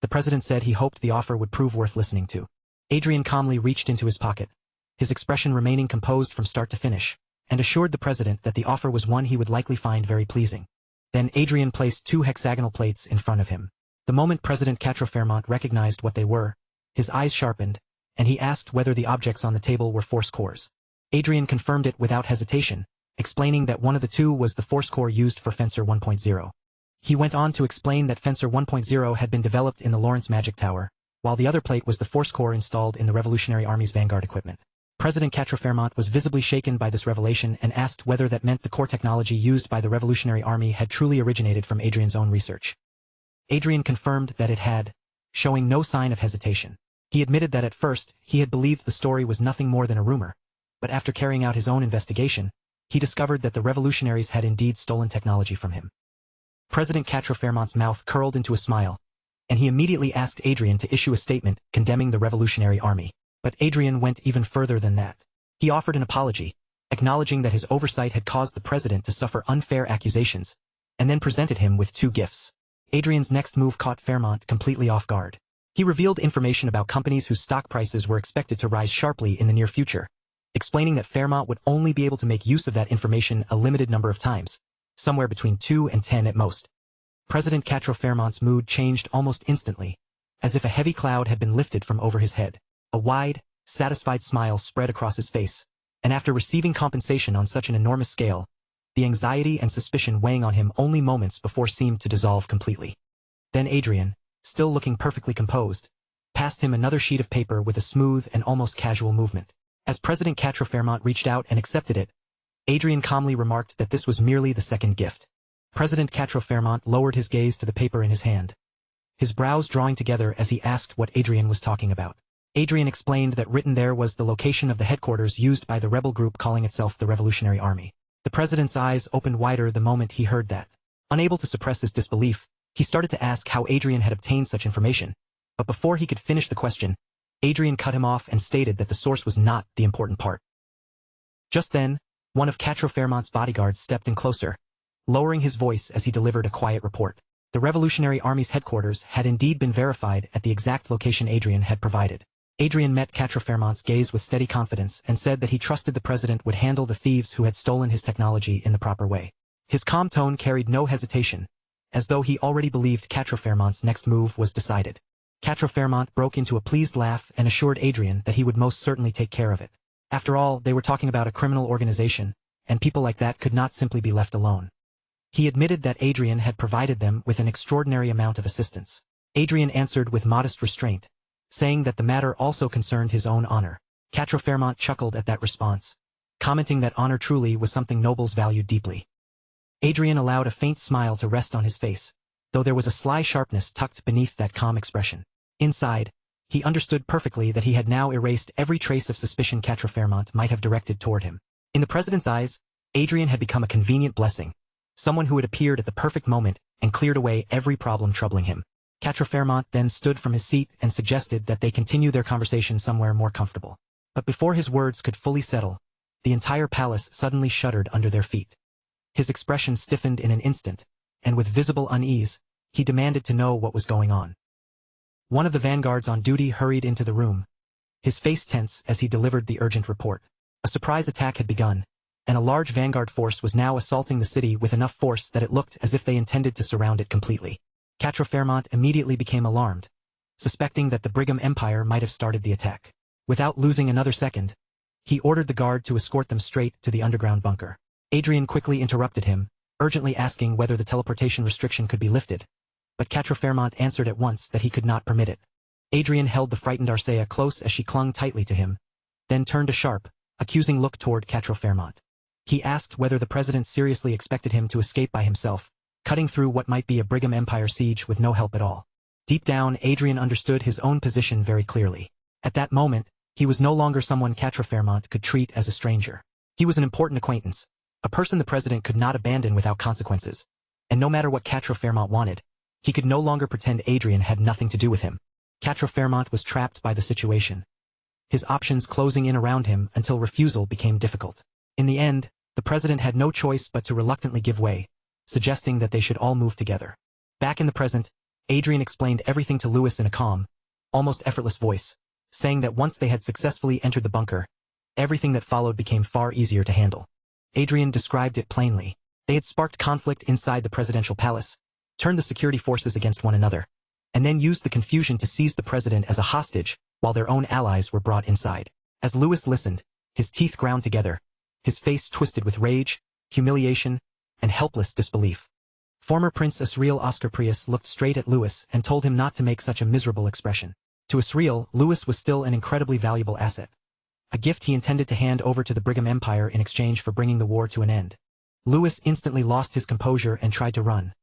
The president said he hoped the offer would prove worth listening to. Adrian calmly reached into his pocket, his expression remaining composed from start to finish, and assured the president that the offer was one he would likely find very pleasing. Then Adrian placed 2 hexagonal plates in front of him. The moment President Quatrefairmont recognized what they were, his eyes sharpened, and he asked whether the objects on the table were force cores. Adrian confirmed it without hesitation, explaining that one of the 2 was the force core used for Fencer 1.0. He went on to explain that Fencer 1.0 had been developed in the Lawrence Magic Tower, while the other plate was the force core installed in the Revolutionary Army's vanguard equipment. President Quatrefairmont was visibly shaken by this revelation and asked whether that meant the core technology used by the Revolutionary Army had truly originated from Adrian's own research. Adrian confirmed that it had, showing no sign of hesitation. He admitted that at first, he had believed the story was nothing more than a rumor, but after carrying out his own investigation, he discovered that the revolutionaries had indeed stolen technology from him. President Quatrefairmont's mouth curled into a smile, and he immediately asked Adrian to issue a statement condemning the Revolutionary Army. But Adrian went even further than that. He offered an apology, acknowledging that his oversight had caused the president to suffer unfair accusations, and then presented him with 2 gifts. Adrian's next move caught Fairmont completely off guard. He revealed information about companies whose stock prices were expected to rise sharply in the near future, explaining that Fairmont would only be able to make use of that information a limited number of times, somewhere between 2 and 10 at most. President Quatrefairmont's mood changed almost instantly, as if a heavy cloud had been lifted from over his head. A wide, satisfied smile spread across his face, and after receiving compensation on such an enormous scale, the anxiety and suspicion weighing on him only moments before seemed to dissolve completely. Then Adrian, still looking perfectly composed, passed him another sheet of paper with a smooth and almost casual movement. As President Quatrefairmont reached out and accepted it, Adrian calmly remarked that this was merely the second gift. President Quatrefairmont lowered his gaze to the paper in his hand, his brows drawing together as he asked what Adrian was talking about. Adrian explained that written there was the location of the headquarters used by the rebel group calling itself the Revolutionary Army. The president's eyes opened wider the moment he heard that. Unable to suppress his disbelief, he started to ask how Adrian had obtained such information, but before he could finish the question, Adrian cut him off and stated that the source was not the important part. Just then, one of Quatrefairmont's bodyguards stepped in closer, lowering his voice as he delivered a quiet report. The Revolutionary Army's headquarters had indeed been verified at the exact location Adrian had provided. Adrian met Quatre Fairmont's gaze with steady confidence and said that he trusted the president would handle the thieves who had stolen his technology in the proper way. His calm tone carried no hesitation, as though he already believed Quatre Fairmont's next move was decided. Quatre Fairmont broke into a pleased laugh and assured Adrian that he would most certainly take care of it. After all, they were talking about a criminal organization, and people like that could not simply be left alone. He admitted that Adrian had provided them with an extraordinary amount of assistance. Adrian answered with modest restraint, saying that the matter also concerned his own honor. Quatre Fairmont chuckled at that response, commenting that honor truly was something nobles valued deeply. Adrian allowed a faint smile to rest on his face, though there was a sly sharpness tucked beneath that calm expression. Inside, he understood perfectly that he had now erased every trace of suspicion Quatre Fairmont might have directed toward him. In the president's eyes, Adrian had become a convenient blessing, someone who had appeared at the perfect moment and cleared away every problem troubling him. Quatre Fairmont then stood from his seat and suggested that they continue their conversation somewhere more comfortable. But before his words could fully settle, the entire palace suddenly shuddered under their feet. His expression stiffened in an instant, and with visible unease, he demanded to know what was going on. One of the vanguards on duty hurried into the room, his face tense as he delivered the urgent report. A surprise attack had begun, and a large vanguard force was now assaulting the city with enough force that it looked as if they intended to surround it completely. Quatre Fairmont immediately became alarmed, suspecting that the Brigham Empire might have started the attack. Without losing another second, he ordered the guard to escort them straight to the underground bunker. Adrian quickly interrupted him, urgently asking whether the teleportation restriction could be lifted, but Quatre Fairmont answered at once that he could not permit it. Adrian held the frightened Arcea close as she clung tightly to him, then turned a sharp, accusing look toward Quatre Fairmont. He asked whether the president seriously expected him to escape by himself, cutting through what might be a Brigham Empire siege with no help at all. Deep down, Adrian understood his own position very clearly. At that moment, he was no longer someone Quatre Fairmont could treat as a stranger. He was an important acquaintance, a person the president could not abandon without consequences, and no matter what Quatre Fairmont wanted, he could no longer pretend Adrian had nothing to do with him. Quatre Fairmont was trapped by the situation, his options closing in around him until refusal became difficult. In the end, the president had no choice but to reluctantly give way, suggesting that they should all move together. Back in the present, Adrian explained everything to Louis in a calm, almost effortless voice, saying that once they had successfully entered the bunker, everything that followed became far easier to handle. Adrian described it plainly. They had sparked conflict inside the presidential palace, turned the security forces against one another, and then used the confusion to seize the president as a hostage while their own allies were brought inside. As Louis listened, his teeth ground together, his face twisted with rage, humiliation, and helpless disbelief. Former Prince Asriel Oscar Prius looked straight at Louis and told him not to make such a miserable expression. To Asriel, Louis was still an incredibly valuable asset, a gift he intended to hand over to the Brigham Empire in exchange for bringing the war to an end. Louis instantly lost his composure and tried to run,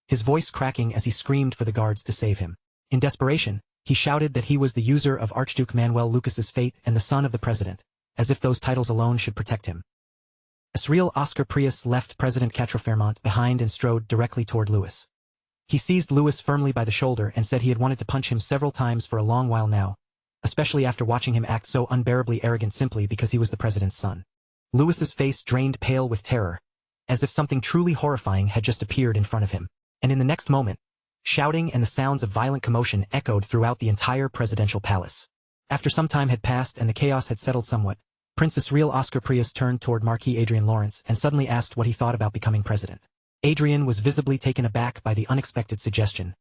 his voice cracking as he screamed for the guards to save him. In desperation, he shouted that he was the user of Archduke Manuel Lucas's fate and the son of the president, as if those titles alone should protect him. Asriel Oscar Prius left President Quatre Fairmont behind and strode directly toward Louis. He seized Louis firmly by the shoulder and said he had wanted to punch him several times for a long while now, especially after watching him act so unbearably arrogant simply because he was the president's son. Louis's face drained pale with terror, as if something truly horrifying had just appeared in front of him. And in the next moment, shouting and the sounds of violent commotion echoed throughout the entire presidential palace. After some time had passed and the chaos had settled somewhat, Prince Asriel Oscar Prius turned toward Marquis Adrian Lawrence and suddenly asked what he thought about becoming president. Adrian was visibly taken aback by the unexpected suggestion,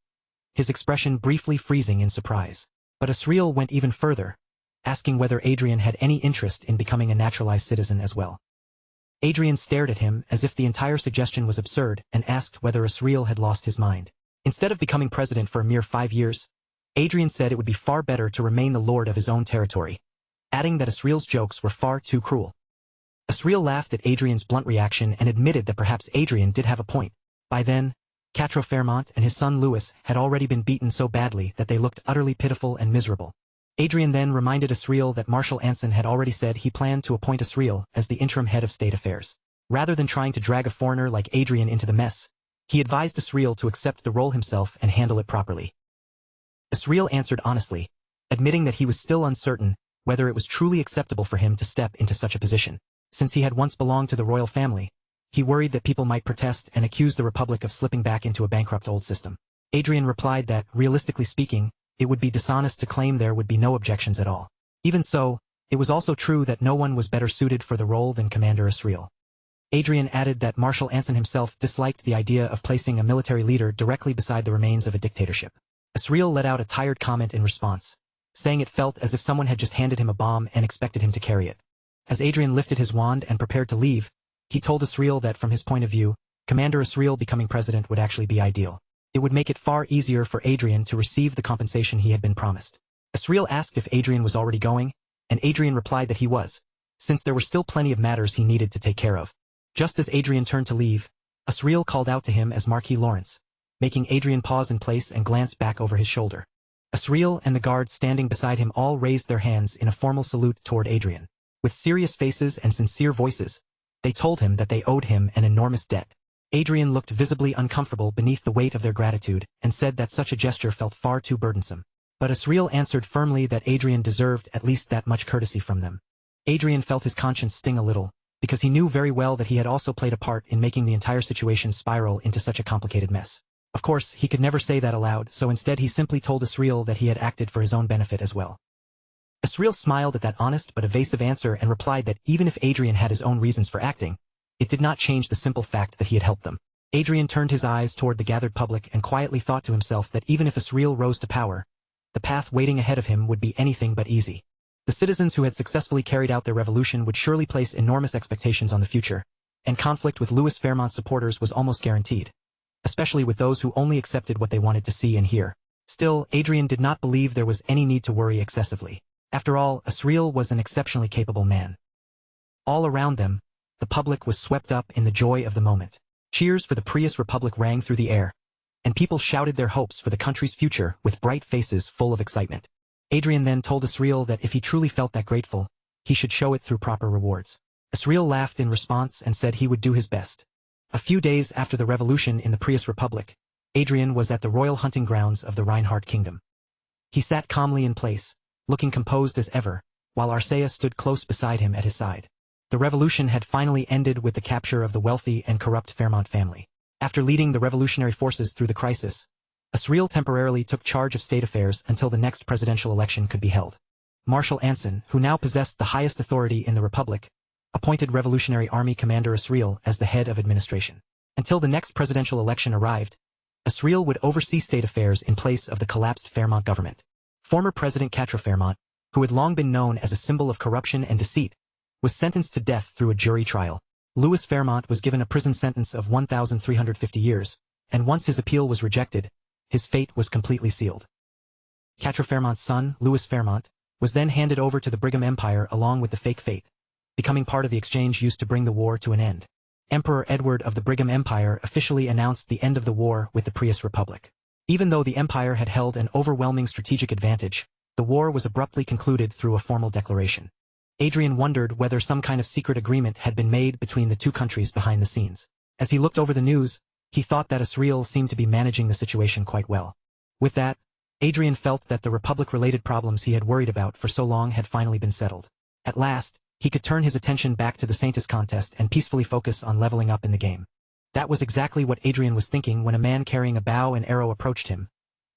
his expression briefly freezing in surprise. But Asriel went even further, asking whether Adrian had any interest in becoming a naturalized citizen as well. Adrian stared at him as if the entire suggestion was absurd and asked whether Asriel had lost his mind. Instead of becoming president for a mere 5 years, Adrian said it would be far better to remain the lord of his own territory, adding that Asriel's jokes were far too cruel. Asriel laughed at Adrian's blunt reaction and admitted that perhaps Adrian did have a point. By then, Quatre Fairmont and his son Louis had already been beaten so badly that they looked utterly pitiful and miserable. Adrian then reminded Asriel that Marshal Anson had already said he planned to appoint Asriel as the interim head of state affairs. Rather than trying to drag a foreigner like Adrian into the mess, he advised Asriel to accept the role himself and handle it properly. Asriel answered honestly, admitting that he was still uncertain whether it was truly acceptable for him to step into such a position. Since he had once belonged to the royal family, He worried that people might protest and accuse the Republic of slipping back into a bankrupt old system. Adrian replied that, realistically speaking, it would be dishonest to claim there would be no objections at all. Even so, it was also true that no one was better suited for the role than Commander Asriel. Adrian added that Marshal Anson himself disliked the idea of placing a military leader directly beside the remains of a dictatorship. Asriel let out a tired comment in response, saying it felt as if someone had just handed him a bomb and expected him to carry it. As Adrian lifted his wand and prepared to leave, he told Asriel that from his point of view, Commander Asriel becoming president would actually be ideal. It would make it far easier for Adrian to receive the compensation he had been promised. Asriel asked if Adrian was already going, and Adrian replied that he was, since there were still plenty of matters he needed to take care of. Just as Adrian turned to leave, Asriel called out to him as Marquis Lawrence, making Adrian pause in place and glance back over his shoulder. Asriel and the guards standing beside him all raised their hands in a formal salute toward Adrian. With serious faces and sincere voices, they told him that they owed him an enormous debt. Adrian looked visibly uncomfortable beneath the weight of their gratitude and said that such a gesture felt far too burdensome. But Asriel answered firmly that Adrian deserved at least that much courtesy from them. Adrian felt his conscience sting a little, because he knew very well that he had also played a part in making the entire situation spiral into such a complicated mess. Of course, he could never say that aloud, so instead he simply told Asriel that he had acted for his own benefit as well. Asriel smiled at that honest but evasive answer and replied that even if Adrian had his own reasons for acting, it did not change the simple fact that he had helped them. Adrian turned his eyes toward the gathered public and quietly thought to himself that even if Asriel rose to power, the path waiting ahead of him would be anything but easy. The citizens who had successfully carried out their revolution would surely place enormous expectations on the future, and conflict with Louis Fairmont's supporters was almost guaranteed, especially with those who only accepted what they wanted to see and hear. Still, Adrian did not believe there was any need to worry excessively. After all, Asriel was an exceptionally capable man. All around them, the public was swept up in the joy of the moment. Cheers for the Prius Republic rang through the air, and people shouted their hopes for the country's future with bright faces full of excitement. Adrian then told Asriel that if he truly felt that grateful, he should show it through proper rewards. Asriel laughed in response and said he would do his best. A few days after the revolution in the Prius Republic, Adrian was at the royal hunting grounds of the Reinhardt Kingdom. He sat calmly in place, looking composed as ever, while Arcea stood close beside him at his side. The revolution had finally ended with the capture of the wealthy and corrupt Fairmont family. After leading the revolutionary forces through the crisis, Asriel temporarily took charge of state affairs until the next presidential election could be held. Marshal Anson, who now possessed the highest authority in the Republic, appointed Revolutionary Army Commander Asriel as the head of administration. Until the next presidential election arrived, Asriel would oversee state affairs in place of the collapsed Fairmont government. Former President Quatre Fairmont, who had long been known as a symbol of corruption and deceit, was sentenced to death through a jury trial. Louis Fairmont was given a prison sentence of 1,350 years, and once his appeal was rejected, his fate was completely sealed. Quatre Fairmont's son, Louis Fairmont, was then handed over to the Brigham Empire along with the fake fate, becoming part of the exchange used to bring the war to an end. Emperor Edward of the Brigham Empire officially announced the end of the war with the Prius Republic. Even though the empire had held an overwhelming strategic advantage, the war was abruptly concluded through a formal declaration. Adrian wondered whether some kind of secret agreement had been made between the two countries behind the scenes. As he looked over the news, he thought that Asriel seemed to be managing the situation quite well. With that, Adrian felt that the Republic-related problems he had worried about for so long had finally been settled. At last, he could turn his attention back to the Saintis contest and peacefully focus on leveling up in the game. That was exactly what Adrian was thinking when a man carrying a bow and arrow approached him,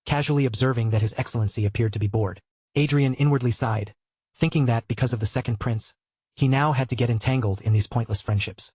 casually observing that His Excellency appeared to be bored. Adrian inwardly sighed, thinking that because of the second prince, he now had to get entangled in these pointless friendships.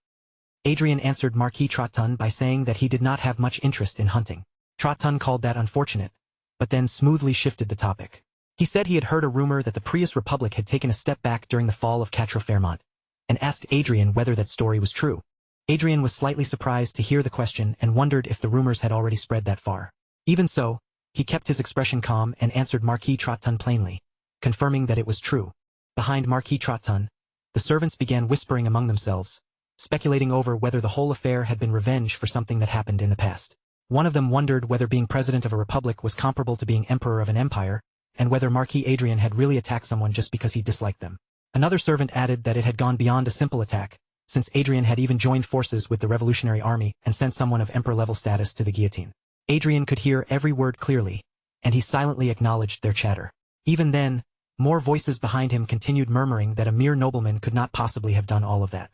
Adrian answered Marquis Trotton by saying that he did not have much interest in hunting. Trotton called that unfortunate, but then smoothly shifted the topic. He said he had heard a rumor that the Prius Republic had taken a step back during the fall of Quatre Fairmont, and asked Adrian whether that story was true. Adrian was slightly surprised to hear the question and wondered if the rumors had already spread that far. Even so, he kept his expression calm and answered Marquis Trotton plainly, confirming that it was true. Behind Marquis Trotton, the servants began whispering among themselves, speculating over whether the whole affair had been revenge for something that happened in the past. One of them wondered whether being president of a republic was comparable to being emperor of an empire, and whether Marquis Adrian had really attacked someone just because he disliked them. Another servant added that it had gone beyond a simple attack, since Adrian had even joined forces with the Revolutionary Army and sent someone of emperor-level status to the guillotine. Adrian could hear every word clearly, and he silently acknowledged their chatter. Even then, more voices behind him continued murmuring that a mere nobleman could not possibly have done all of that.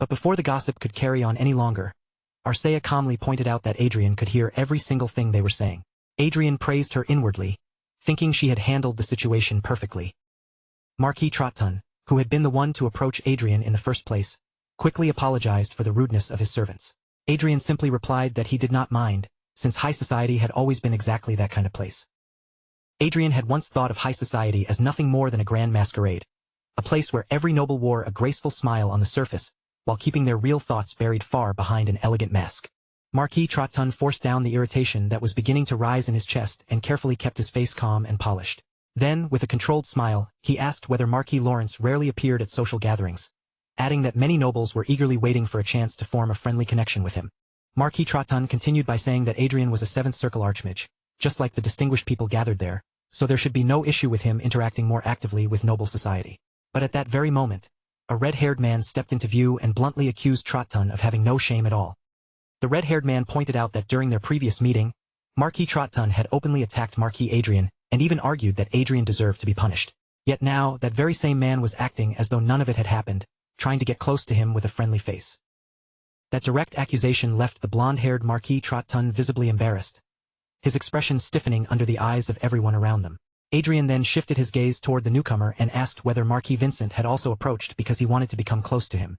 But before the gossip could carry on any longer, Arcea calmly pointed out that Adrian could hear every single thing they were saying. Adrian praised her inwardly, thinking she had handled the situation perfectly. Marquis Trotton, who had been the one to approach Adrian in the first place, quickly apologized for the rudeness of his servants. Adrian simply replied that he did not mind, since high society had always been exactly that kind of place. Adrian had once thought of high society as nothing more than a grand masquerade, a place where every noble wore a graceful smile on the surface, while keeping their real thoughts buried far behind an elegant mask. Marquis Trotton forced down the irritation that was beginning to rise in his chest and carefully kept his face calm and polished. Then, with a controlled smile, he asked whether Marquis Lawrence rarely appeared at social gatherings, adding that many nobles were eagerly waiting for a chance to form a friendly connection with him. Marquis Trotton continued by saying that Adrian was a 7th Circle Archmage, just like the distinguished people gathered there, so there should be no issue with him interacting more actively with noble society. But at that very moment, a red-haired man stepped into view and bluntly accused Trotton of having no shame at all. The red-haired man pointed out that during their previous meeting, Marquis Trotton had openly attacked Marquis Adrian, and even argued that Adrian deserved to be punished. Yet now, that very same man was acting as though none of it had happened, trying to get close to him with a friendly face. That direct accusation left the blonde-haired Marquis Trotton visibly embarrassed, his expression stiffening under the eyes of everyone around them. Adrian then shifted his gaze toward the newcomer and asked whether Marquis Vincent had also approached because he wanted to become close to him.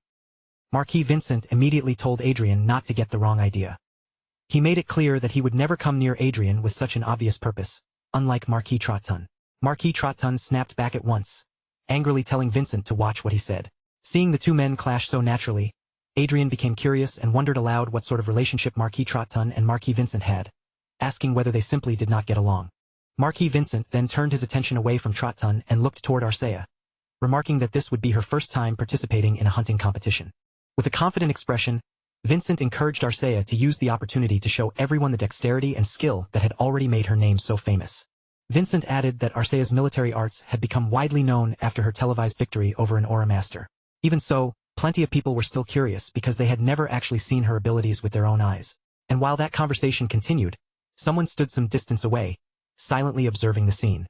Marquis Vincent immediately told Adrian not to get the wrong idea. He made it clear that he would never come near Adrian with such an obvious purpose, unlike Marquis Trotton. Marquis Trotton snapped back at once, angrily telling Vincent to watch what he said. Seeing the two men clash so naturally, Adrian became curious and wondered aloud what sort of relationship Marquis Trotton and Marquis Vincent had, asking whether they simply did not get along. Marquis Vincent then turned his attention away from Trotton and looked toward Arcea, remarking that this would be her first time participating in a hunting competition. With a confident expression, Vincent encouraged Arcea to use the opportunity to show everyone the dexterity and skill that had already made her name so famous. Vincent added that Arcea's military arts had become widely known after her televised victory over an Aura Master. Even so, plenty of people were still curious because they had never actually seen her abilities with their own eyes. And while that conversation continued, someone stood some distance away, silently observing the scene.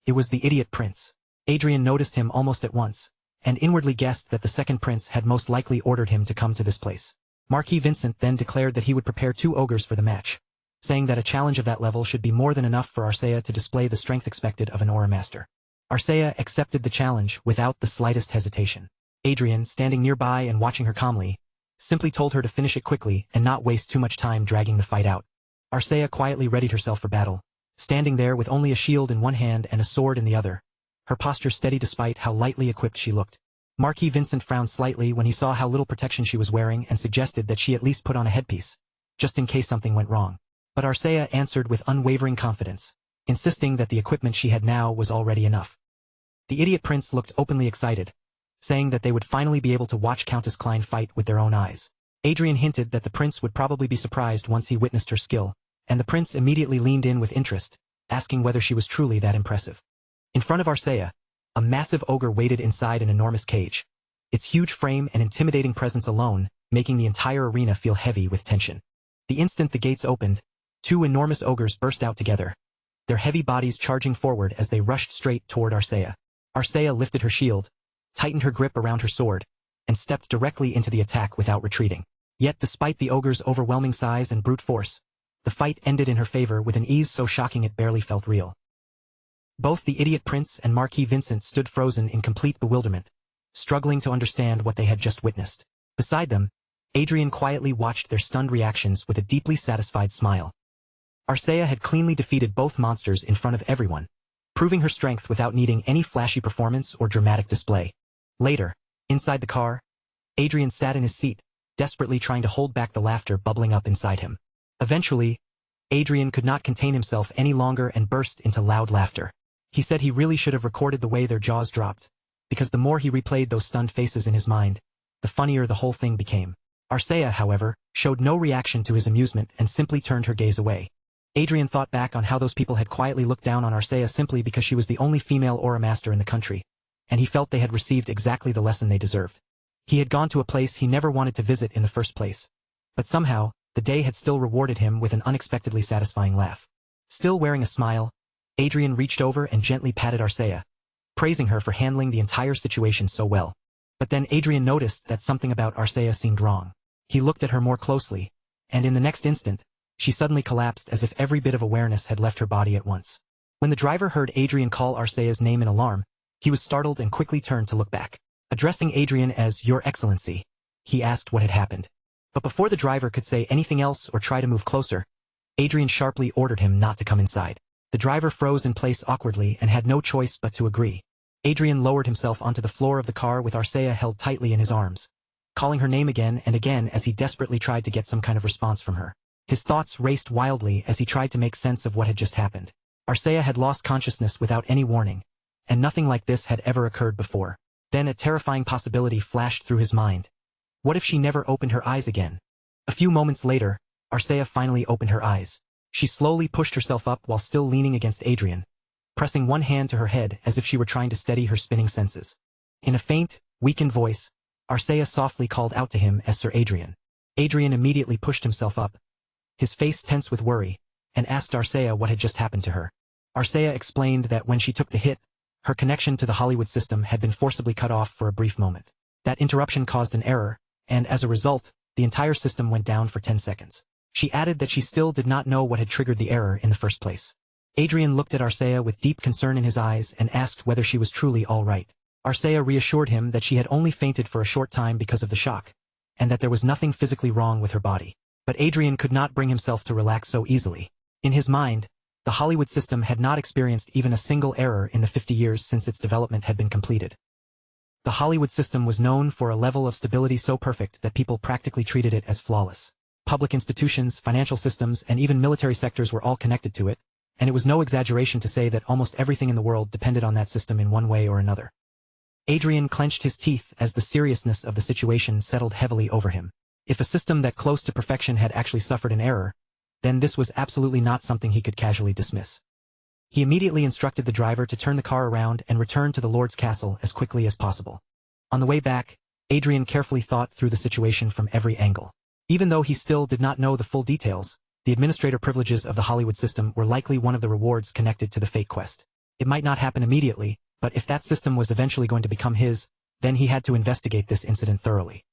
It was the idiot prince. Adrian noticed him almost at once, and inwardly guessed that the second prince had most likely ordered him to come to this place. Marquis Vincent then declared that he would prepare 2 ogres for the match, saying that a challenge of that level should be more than enough for Arcea to display the strength expected of an Aura Master. Arcea accepted the challenge without the slightest hesitation. Adrian, standing nearby and watching her calmly, simply told her to finish it quickly and not waste too much time dragging the fight out. Arcea quietly readied herself for battle, standing there with only a shield in one hand and a sword in the other, her posture steady despite how lightly equipped she looked. Marquis Vincent frowned slightly when he saw how little protection she was wearing and suggested that she at least put on a headpiece, just in case something went wrong. But Arcea answered with unwavering confidence, insisting that the equipment she had now was already enough. The idiot prince looked openly excited, saying that they would finally be able to watch Countess Klein fight with their own eyes. Adrian hinted that the prince would probably be surprised once he witnessed her skill, and the prince immediately leaned in with interest, asking whether she was truly that impressive. In front of Arcea, a massive ogre waited inside an enormous cage, its huge frame and intimidating presence alone making the entire arena feel heavy with tension. The instant the gates opened, 2 enormous ogres burst out together, their heavy bodies charging forward as they rushed straight toward Arcea. Arcea lifted her shield, tightened her grip around her sword, and stepped directly into the attack without retreating. Yet despite the ogre's overwhelming size and brute force, the fight ended in her favor with an ease so shocking it barely felt real. Both the idiot prince and Marquis Vincent stood frozen in complete bewilderment, struggling to understand what they had just witnessed. Beside them, Adrian quietly watched their stunned reactions with a deeply satisfied smile. Arcea had cleanly defeated both monsters in front of everyone, proving her strength without needing any flashy performance or dramatic display. Later, inside the car, Adrian sat in his seat, desperately trying to hold back the laughter bubbling up inside him. Eventually, Adrian could not contain himself any longer and burst into loud laughter. He said he really should have recorded the way their jaws dropped, because the more he replayed those stunned faces in his mind, the funnier the whole thing became. Arcea, however, showed no reaction to his amusement and simply turned her gaze away. Adrian thought back on how those people had quietly looked down on Arcea simply because she was the only female Aura Master in the country, and he felt they had received exactly the lesson they deserved. He had gone to a place he never wanted to visit in the first place, but somehow, the day had still rewarded him with an unexpectedly satisfying laugh. Still wearing a smile, Adrian reached over and gently patted Arcea, praising her for handling the entire situation so well. But then Adrian noticed that something about Arcea seemed wrong. He looked at her more closely, and in the next instant, she suddenly collapsed as if every bit of awareness had left her body at once. When the driver heard Adrian call Arcea's name in alarm, he was startled and quickly turned to look back. Addressing Adrian as Your Excellency, he asked what had happened. But before the driver could say anything else or try to move closer, Adrian sharply ordered him not to come inside. The driver froze in place awkwardly and had no choice but to agree. Adrian lowered himself onto the floor of the car with Arcea held tightly in his arms, calling her name again and again as he desperately tried to get some kind of response from her. His thoughts raced wildly as he tried to make sense of what had just happened. Arcea had lost consciousness without any warning, and nothing like this had ever occurred before. Then a terrifying possibility flashed through his mind. What if she never opened her eyes again? A few moments later, Arcea finally opened her eyes. She slowly pushed herself up while still leaning against Adrian, pressing one hand to her head as if she were trying to steady her spinning senses. In a faint, weakened voice, Arcea softly called out to him as Sir Adrian. Adrian immediately pushed himself up, his face tense with worry, and asked Arcea what had just happened to her. Arcea explained that when she took the hit, her connection to the Hollywood system had been forcibly cut off for a brief moment. That interruption caused an error, and as a result, the entire system went down for 10 seconds. She added that she still did not know what had triggered the error in the first place. Adrian looked at Arcea with deep concern in his eyes and asked whether she was truly all right. Arcea reassured him that she had only fainted for a short time because of the shock, and that there was nothing physically wrong with her body. But Adrian could not bring himself to relax so easily. In his mind, the Hollywood system had not experienced even a single error in the 50 years since its development had been completed. The Hollywood system was known for a level of stability so perfect that people practically treated it as flawless. Public institutions, financial systems, and even military sectors were all connected to it, and it was no exaggeration to say that almost everything in the world depended on that system in one way or another. Adrian clenched his teeth as the seriousness of the situation settled heavily over him. If a system that close to perfection had actually suffered an error, then this was absolutely not something he could casually dismiss. He immediately instructed the driver to turn the car around and return to the Lord's castle as quickly as possible. On the way back, Adrian carefully thought through the situation from every angle. Even though he still did not know the full details, the administrator privileges of the Hollywood system were likely one of the rewards connected to the fate quest. It might not happen immediately, but if that system was eventually going to become his, then he had to investigate this incident thoroughly.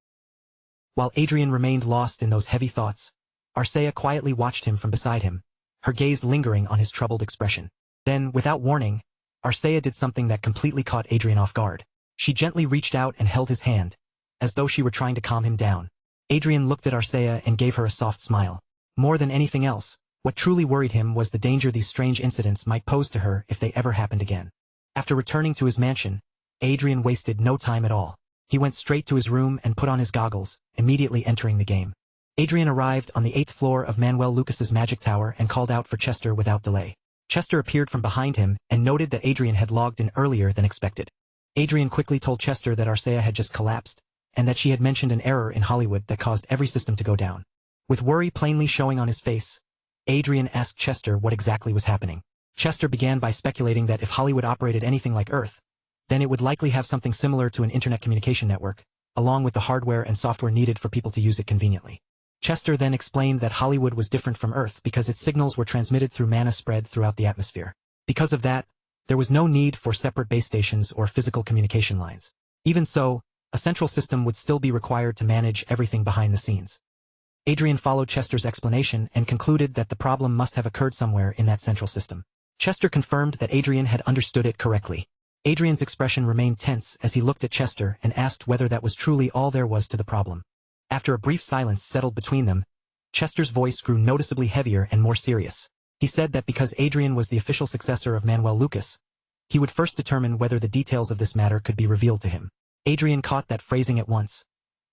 While Adrian remained lost in those heavy thoughts, Arcea quietly watched him from beside him, her gaze lingering on his troubled expression. Then, without warning, Arcea did something that completely caught Adrian off guard. She gently reached out and held his hand, as though she were trying to calm him down. Adrian looked at Arcea and gave her a soft smile. More than anything else, what truly worried him was the danger these strange incidents might pose to her if they ever happened again. After returning to his mansion, Adrian wasted no time at all. He went straight to his room and put on his goggles, immediately entering the game. Adrian arrived on the 8th floor of Manuel Lucas's magic tower and called out for Chester without delay. Chester appeared from behind him and noted that Adrian had logged in earlier than expected. Adrian quickly told Chester that Arcea had just collapsed, and that she had mentioned an error in Hollywood that caused every system to go down. With worry plainly showing on his face, Adrian asked Chester what exactly was happening. Chester began by speculating that if Hollywood operated anything like Earth, then it would likely have something similar to an internet communication network, along with the hardware and software needed for people to use it conveniently. Chester then explained that Hollywood was different from Earth because its signals were transmitted through mana spread throughout the atmosphere. Because of that, there was no need for separate base stations or physical communication lines. Even so, a central system would still be required to manage everything behind the scenes. Adrian followed Chester's explanation and concluded that the problem must have occurred somewhere in that central system. Chester confirmed that Adrian had understood it correctly. Adrian's expression remained tense as he looked at Chester and asked whether that was truly all there was to the problem. After a brief silence settled between them, Chester's voice grew noticeably heavier and more serious. He said that because Adrian was the official successor of Manuel Lucas, he would first determine whether the details of this matter could be revealed to him. Adrian caught that phrasing at once,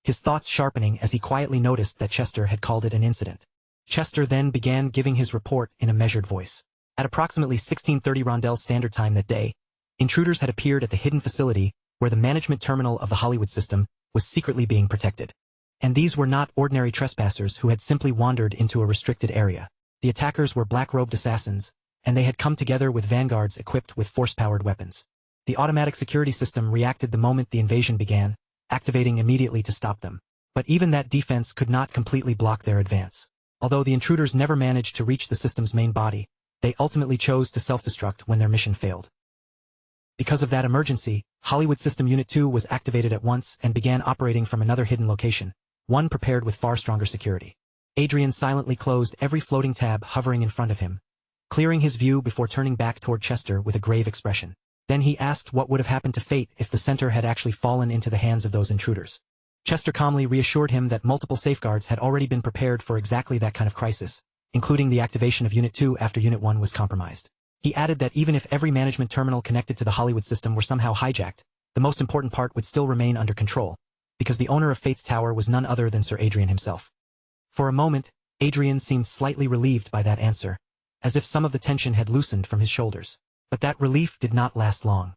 his thoughts sharpening as he quietly noticed that Chester had called it an incident. Chester then began giving his report in a measured voice. At approximately 16:30 Rondell Standard Time that day, intruders had appeared at the hidden facility where the management terminal of the Hollywood system was secretly being protected. And these were not ordinary trespassers who had simply wandered into a restricted area. The attackers were black-robed assassins, and they had come together with vanguards equipped with force-powered weapons. The automatic security system reacted the moment the invasion began, activating immediately to stop them. But even that defense could not completely block their advance. Although the intruders never managed to reach the system's main body, they ultimately chose to self-destruct when their mission failed. Because of that emergency, Hollywood System Unit 2 was activated at once and began operating from another hidden location, one prepared with far stronger security. Adrian silently closed every floating tab hovering in front of him, clearing his view before turning back toward Chester with a grave expression. Then he asked what would have happened to Fate if the center had actually fallen into the hands of those intruders. Chester calmly reassured him that multiple safeguards had already been prepared for exactly that kind of crisis, including the activation of Unit 2 after Unit 1 was compromised. He added that even if every management terminal connected to the Hollywood system were somehow hijacked, the most important part would still remain under control, because the owner of Fate's tower was none other than Sir Adrian himself. For a moment, Adrian seemed slightly relieved by that answer, as if some of the tension had loosened from his shoulders. But that relief did not last long.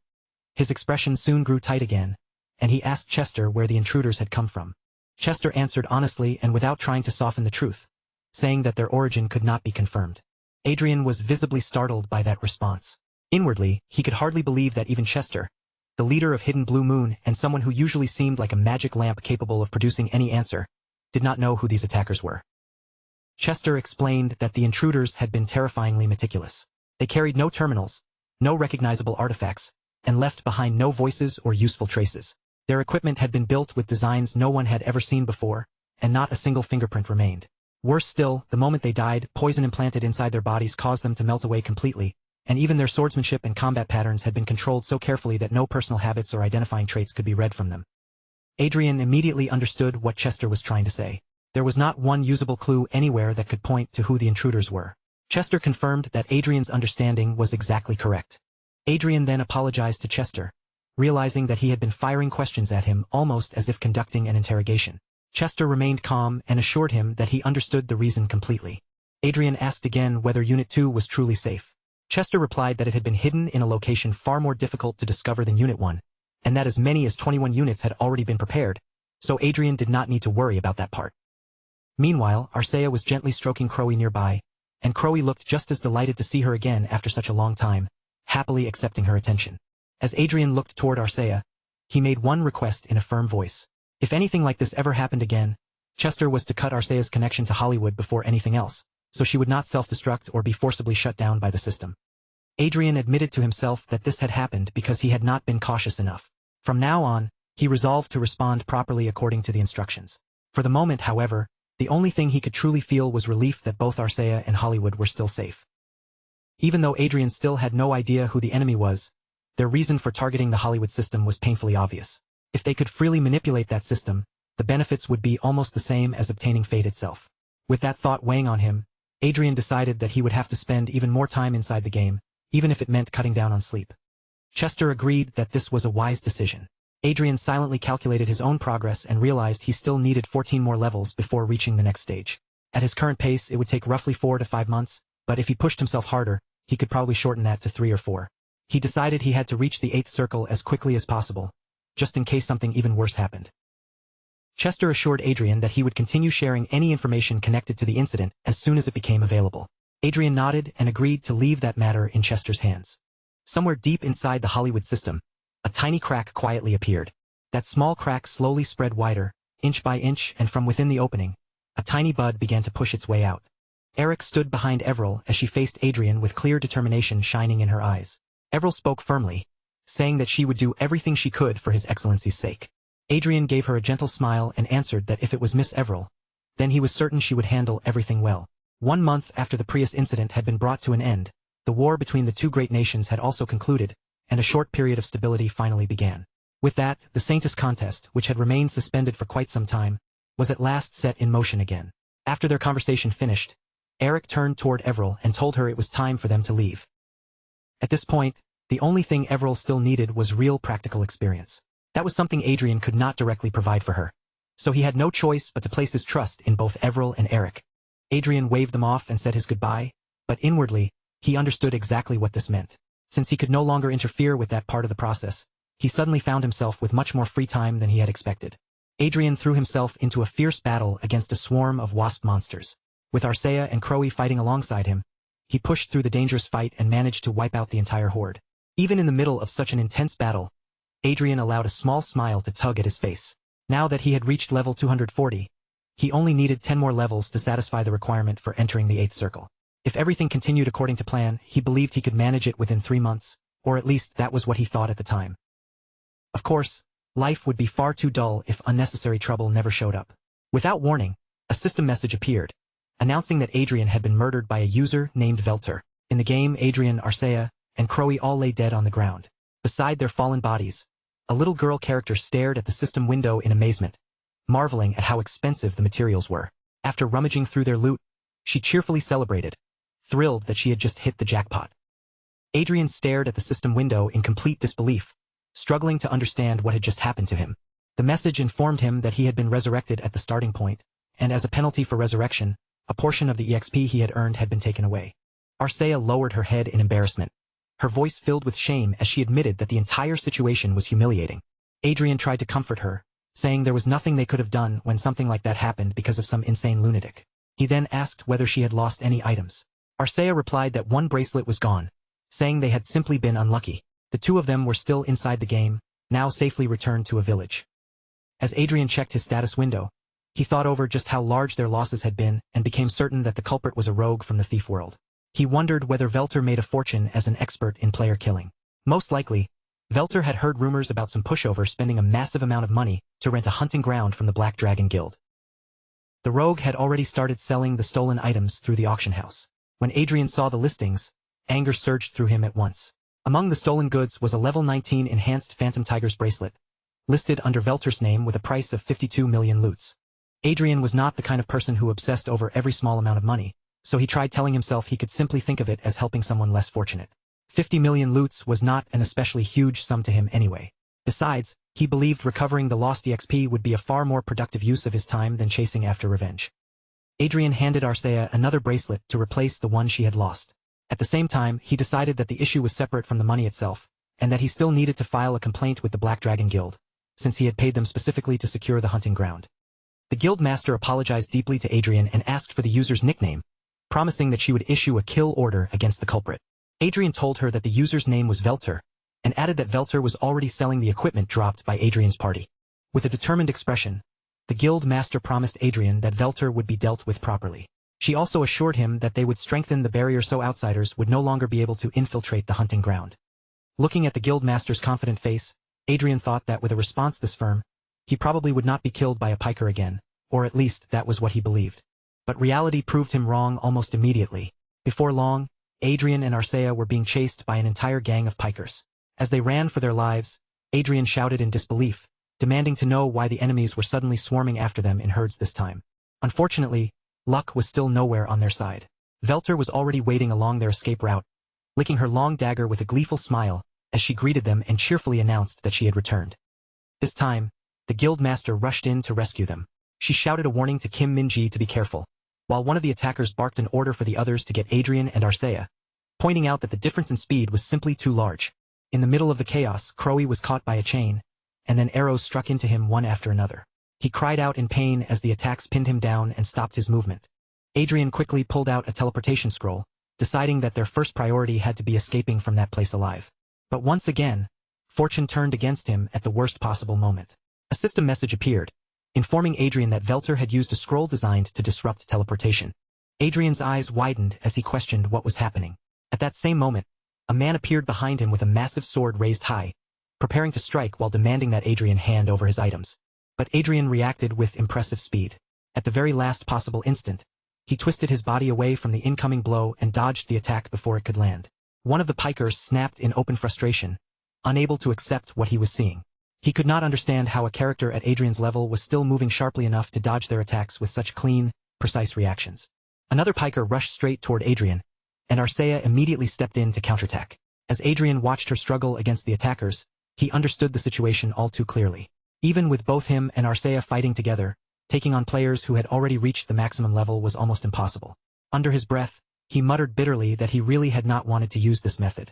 His expression soon grew tight again, and he asked Chester where the intruders had come from. Chester answered honestly and without trying to soften the truth, saying that their origin could not be confirmed. Adrian was visibly startled by that response. Inwardly, he could hardly believe that even Chester, the leader of Hidden Blue Moon and someone who usually seemed like a magic lamp capable of producing any answer, did not know who these attackers were. Chester explained that the intruders had been terrifyingly meticulous. They carried no terminals, no recognizable artifacts, and left behind no voices or useful traces. Their equipment had been built with designs no one had ever seen before, and not a single fingerprint remained. Worse still, the moment they died, poison implanted inside their bodies caused them to melt away completely, and even their swordsmanship and combat patterns had been controlled so carefully that no personal habits or identifying traits could be read from them. Adrian immediately understood what Chester was trying to say. There was not one usable clue anywhere that could point to who the intruders were. Chester confirmed that Adrian's understanding was exactly correct. Adrian then apologized to Chester, realizing that he had been firing questions at him almost as if conducting an interrogation. Chester remained calm and assured him that he understood the reason completely. Adrian asked again whether Unit 2 was truly safe. Chester replied that it had been hidden in a location far more difficult to discover than Unit 1, and that as many as 21 units had already been prepared, so Adrian did not need to worry about that part. Meanwhile, Arcea was gently stroking Crowley nearby, and Crowley looked just as delighted to see her again after such a long time, happily accepting her attention. As Adrian looked toward Arcea, he made one request in a firm voice. If anything like this ever happened again, Chester was to cut Arcea's connection to Hollywood before anything else, so she would not self-destruct or be forcibly shut down by the system. Adrian admitted to himself that this had happened because he had not been cautious enough. From now on, he resolved to respond properly according to the instructions. For the moment, however, the only thing he could truly feel was relief that both Arcea and Hollywood were still safe. Even though Adrian still had no idea who the enemy was, their reason for targeting the Hollywood system was painfully obvious. If they could freely manipulate that system, the benefits would be almost the same as obtaining Fate itself. With that thought weighing on him, Adrian decided that he would have to spend even more time inside the game, even if it meant cutting down on sleep. Chester agreed that this was a wise decision. Adrian silently calculated his own progress and realized he still needed 14 more levels before reaching the next stage. At his current pace, it would take roughly 4 to 5 months, but if he pushed himself harder, he could probably shorten that to 3 or 4. He decided he had to reach the 8th circle as quickly as possible, just in case something even worse happened. Chester assured Adrian that he would continue sharing any information connected to the incident as soon as it became available. Adrian nodded and agreed to leave that matter in Chester's hands. Somewhere deep inside the Hollywood system, a tiny crack quietly appeared. That small crack slowly spread wider, inch by inch, and from within the opening, a tiny bud began to push its way out. Eric stood behind Everil as she faced Adrian with clear determination shining in her eyes. Everil spoke firmly, saying that she would do everything she could for His Excellency's sake. Adrian gave her a gentle smile and answered that if it was Miss Everil, then he was certain she would handle everything well. 1 month after the Prius incident had been brought to an end, the war between the two great nations had also concluded, and a short period of stability finally began. With that, the Saintus contest, which had remained suspended for quite some time, was at last set in motion again. After their conversation finished, Eric turned toward Everil and told her it was time for them to leave. At this point, the only thing Everil still needed was real practical experience. That was something Adrian could not directly provide for her, so he had no choice but to place his trust in both Everil and Eric. Adrian waved them off and said his goodbye, but inwardly, he understood exactly what this meant. Since he could no longer interfere with that part of the process, he suddenly found himself with much more free time than he had expected. Adrian threw himself into a fierce battle against a swarm of wasp monsters. With Arcea and Crowley fighting alongside him, he pushed through the dangerous fight and managed to wipe out the entire horde. Even in the middle of such an intense battle, Adrian allowed a small smile to tug at his face. Now that he had reached level 240, he only needed 10 more levels to satisfy the requirement for entering the 8th circle. If everything continued according to plan, he believed he could manage it within 3 months, or at least that was what he thought at the time. Of course, life would be far too dull if unnecessary trouble never showed up. Without warning, a system message appeared, announcing that Adrian had been murdered by a user named Velter. In the game, Adrian, Arcea, and Crowe all lay dead on the ground. Beside their fallen bodies, a little girl character stared at the system window in amazement, marveling at how expensive the materials were. After rummaging through their loot, she cheerfully celebrated, thrilled that she had just hit the jackpot. Adrian stared at the system window in complete disbelief, struggling to understand what had just happened to him. The message informed him that he had been resurrected at the starting point, and as a penalty for resurrection, a portion of the EXP he had earned had been taken away. Arcea lowered her head in embarrassment, her voice filled with shame as she admitted that the entire situation was humiliating. Adrian tried to comfort her, saying there was nothing they could have done when something like that happened because of some insane lunatic. He then asked whether she had lost any items. Arcea replied that one bracelet was gone, saying they had simply been unlucky. The two of them were still inside the game, now safely returned to a village. As Adrian checked his status window, he thought over just how large their losses had been and became certain that the culprit was a rogue from the thief world. He wondered whether Velter made a fortune as an expert in player killing. Most likely, Velter had heard rumors about some pushover spending a massive amount of money to rent a hunting ground from the Black Dragon Guild. The rogue had already started selling the stolen items through the auction house. When Adrian saw the listings, anger surged through him at once. Among the stolen goods was a level 19 enhanced Phantom Tiger's bracelet, listed under Velter's name with a price of 52 million loots. Adrian was not the kind of person who obsessed over every small amount of money, so he tried telling himself he could simply think of it as helping someone less fortunate. 50 million loots was not an especially huge sum to him anyway. Besides, he believed recovering the lost EXP would be a far more productive use of his time than chasing after revenge. Adrian handed Arcea another bracelet to replace the one she had lost. At the same time, he decided that the issue was separate from the money itself, and that he still needed to file a complaint with the Black Dragon Guild, since he had paid them specifically to secure the hunting ground. The guild master apologized deeply to Adrian and asked for the user's nickname, promising that she would issue a kill order against the culprit. Adrian told her that the user's name was Velter, and added that Velter was already selling the equipment dropped by Adrian's party. With a determined expression, the guild master promised Adrian that Velter would be dealt with properly. She also assured him that they would strengthen the barrier so outsiders would no longer be able to infiltrate the hunting ground. Looking at the guild master's confident face, Adrian thought that with a response this firm, he probably would not be killed by a piker again, or at least that was what he believed. But reality proved him wrong almost immediately. Before long, Adrian and Arcea were being chased by an entire gang of pikers. As they ran for their lives, Adrian shouted in disbelief, demanding to know why the enemies were suddenly swarming after them in herds this time. Unfortunately, luck was still nowhere on their side. Velter was already waiting along their escape route, licking her long dagger with a gleeful smile as she greeted them and cheerfully announced that she had returned. This time, the guild master rushed in to rescue them. She shouted a warning to Kim Min-ji to be careful, while one of the attackers barked an order for the others to get Adrian and Arcea, pointing out that the difference in speed was simply too large. In the middle of the chaos, Crowe was caught by a chain, and then arrows struck into him one after another. He cried out in pain as the attacks pinned him down and stopped his movement. Adrian quickly pulled out a teleportation scroll, deciding that their first priority had to be escaping from that place alive. But once again, fortune turned against him at the worst possible moment. A system message appeared, informing Adrian that Velter had used a scroll designed to disrupt teleportation. Adrian's eyes widened as he questioned what was happening. At that same moment, a man appeared behind him with a massive sword raised high, preparing to strike while demanding that Adrian hand over his items. But Adrian reacted with impressive speed. At the very last possible instant, he twisted his body away from the incoming blow and dodged the attack before it could land. One of the pikers snapped in open frustration, unable to accept what he was seeing. He could not understand how a character at Adrian's level was still moving sharply enough to dodge their attacks with such clean, precise reactions. Another piker rushed straight toward Adrian, and Arcea immediately stepped in to counterattack. As Adrian watched her struggle against the attackers, he understood the situation all too clearly. Even with both him and Arcea fighting together, taking on players who had already reached the maximum level was almost impossible. Under his breath, he muttered bitterly that he really had not wanted to use this method.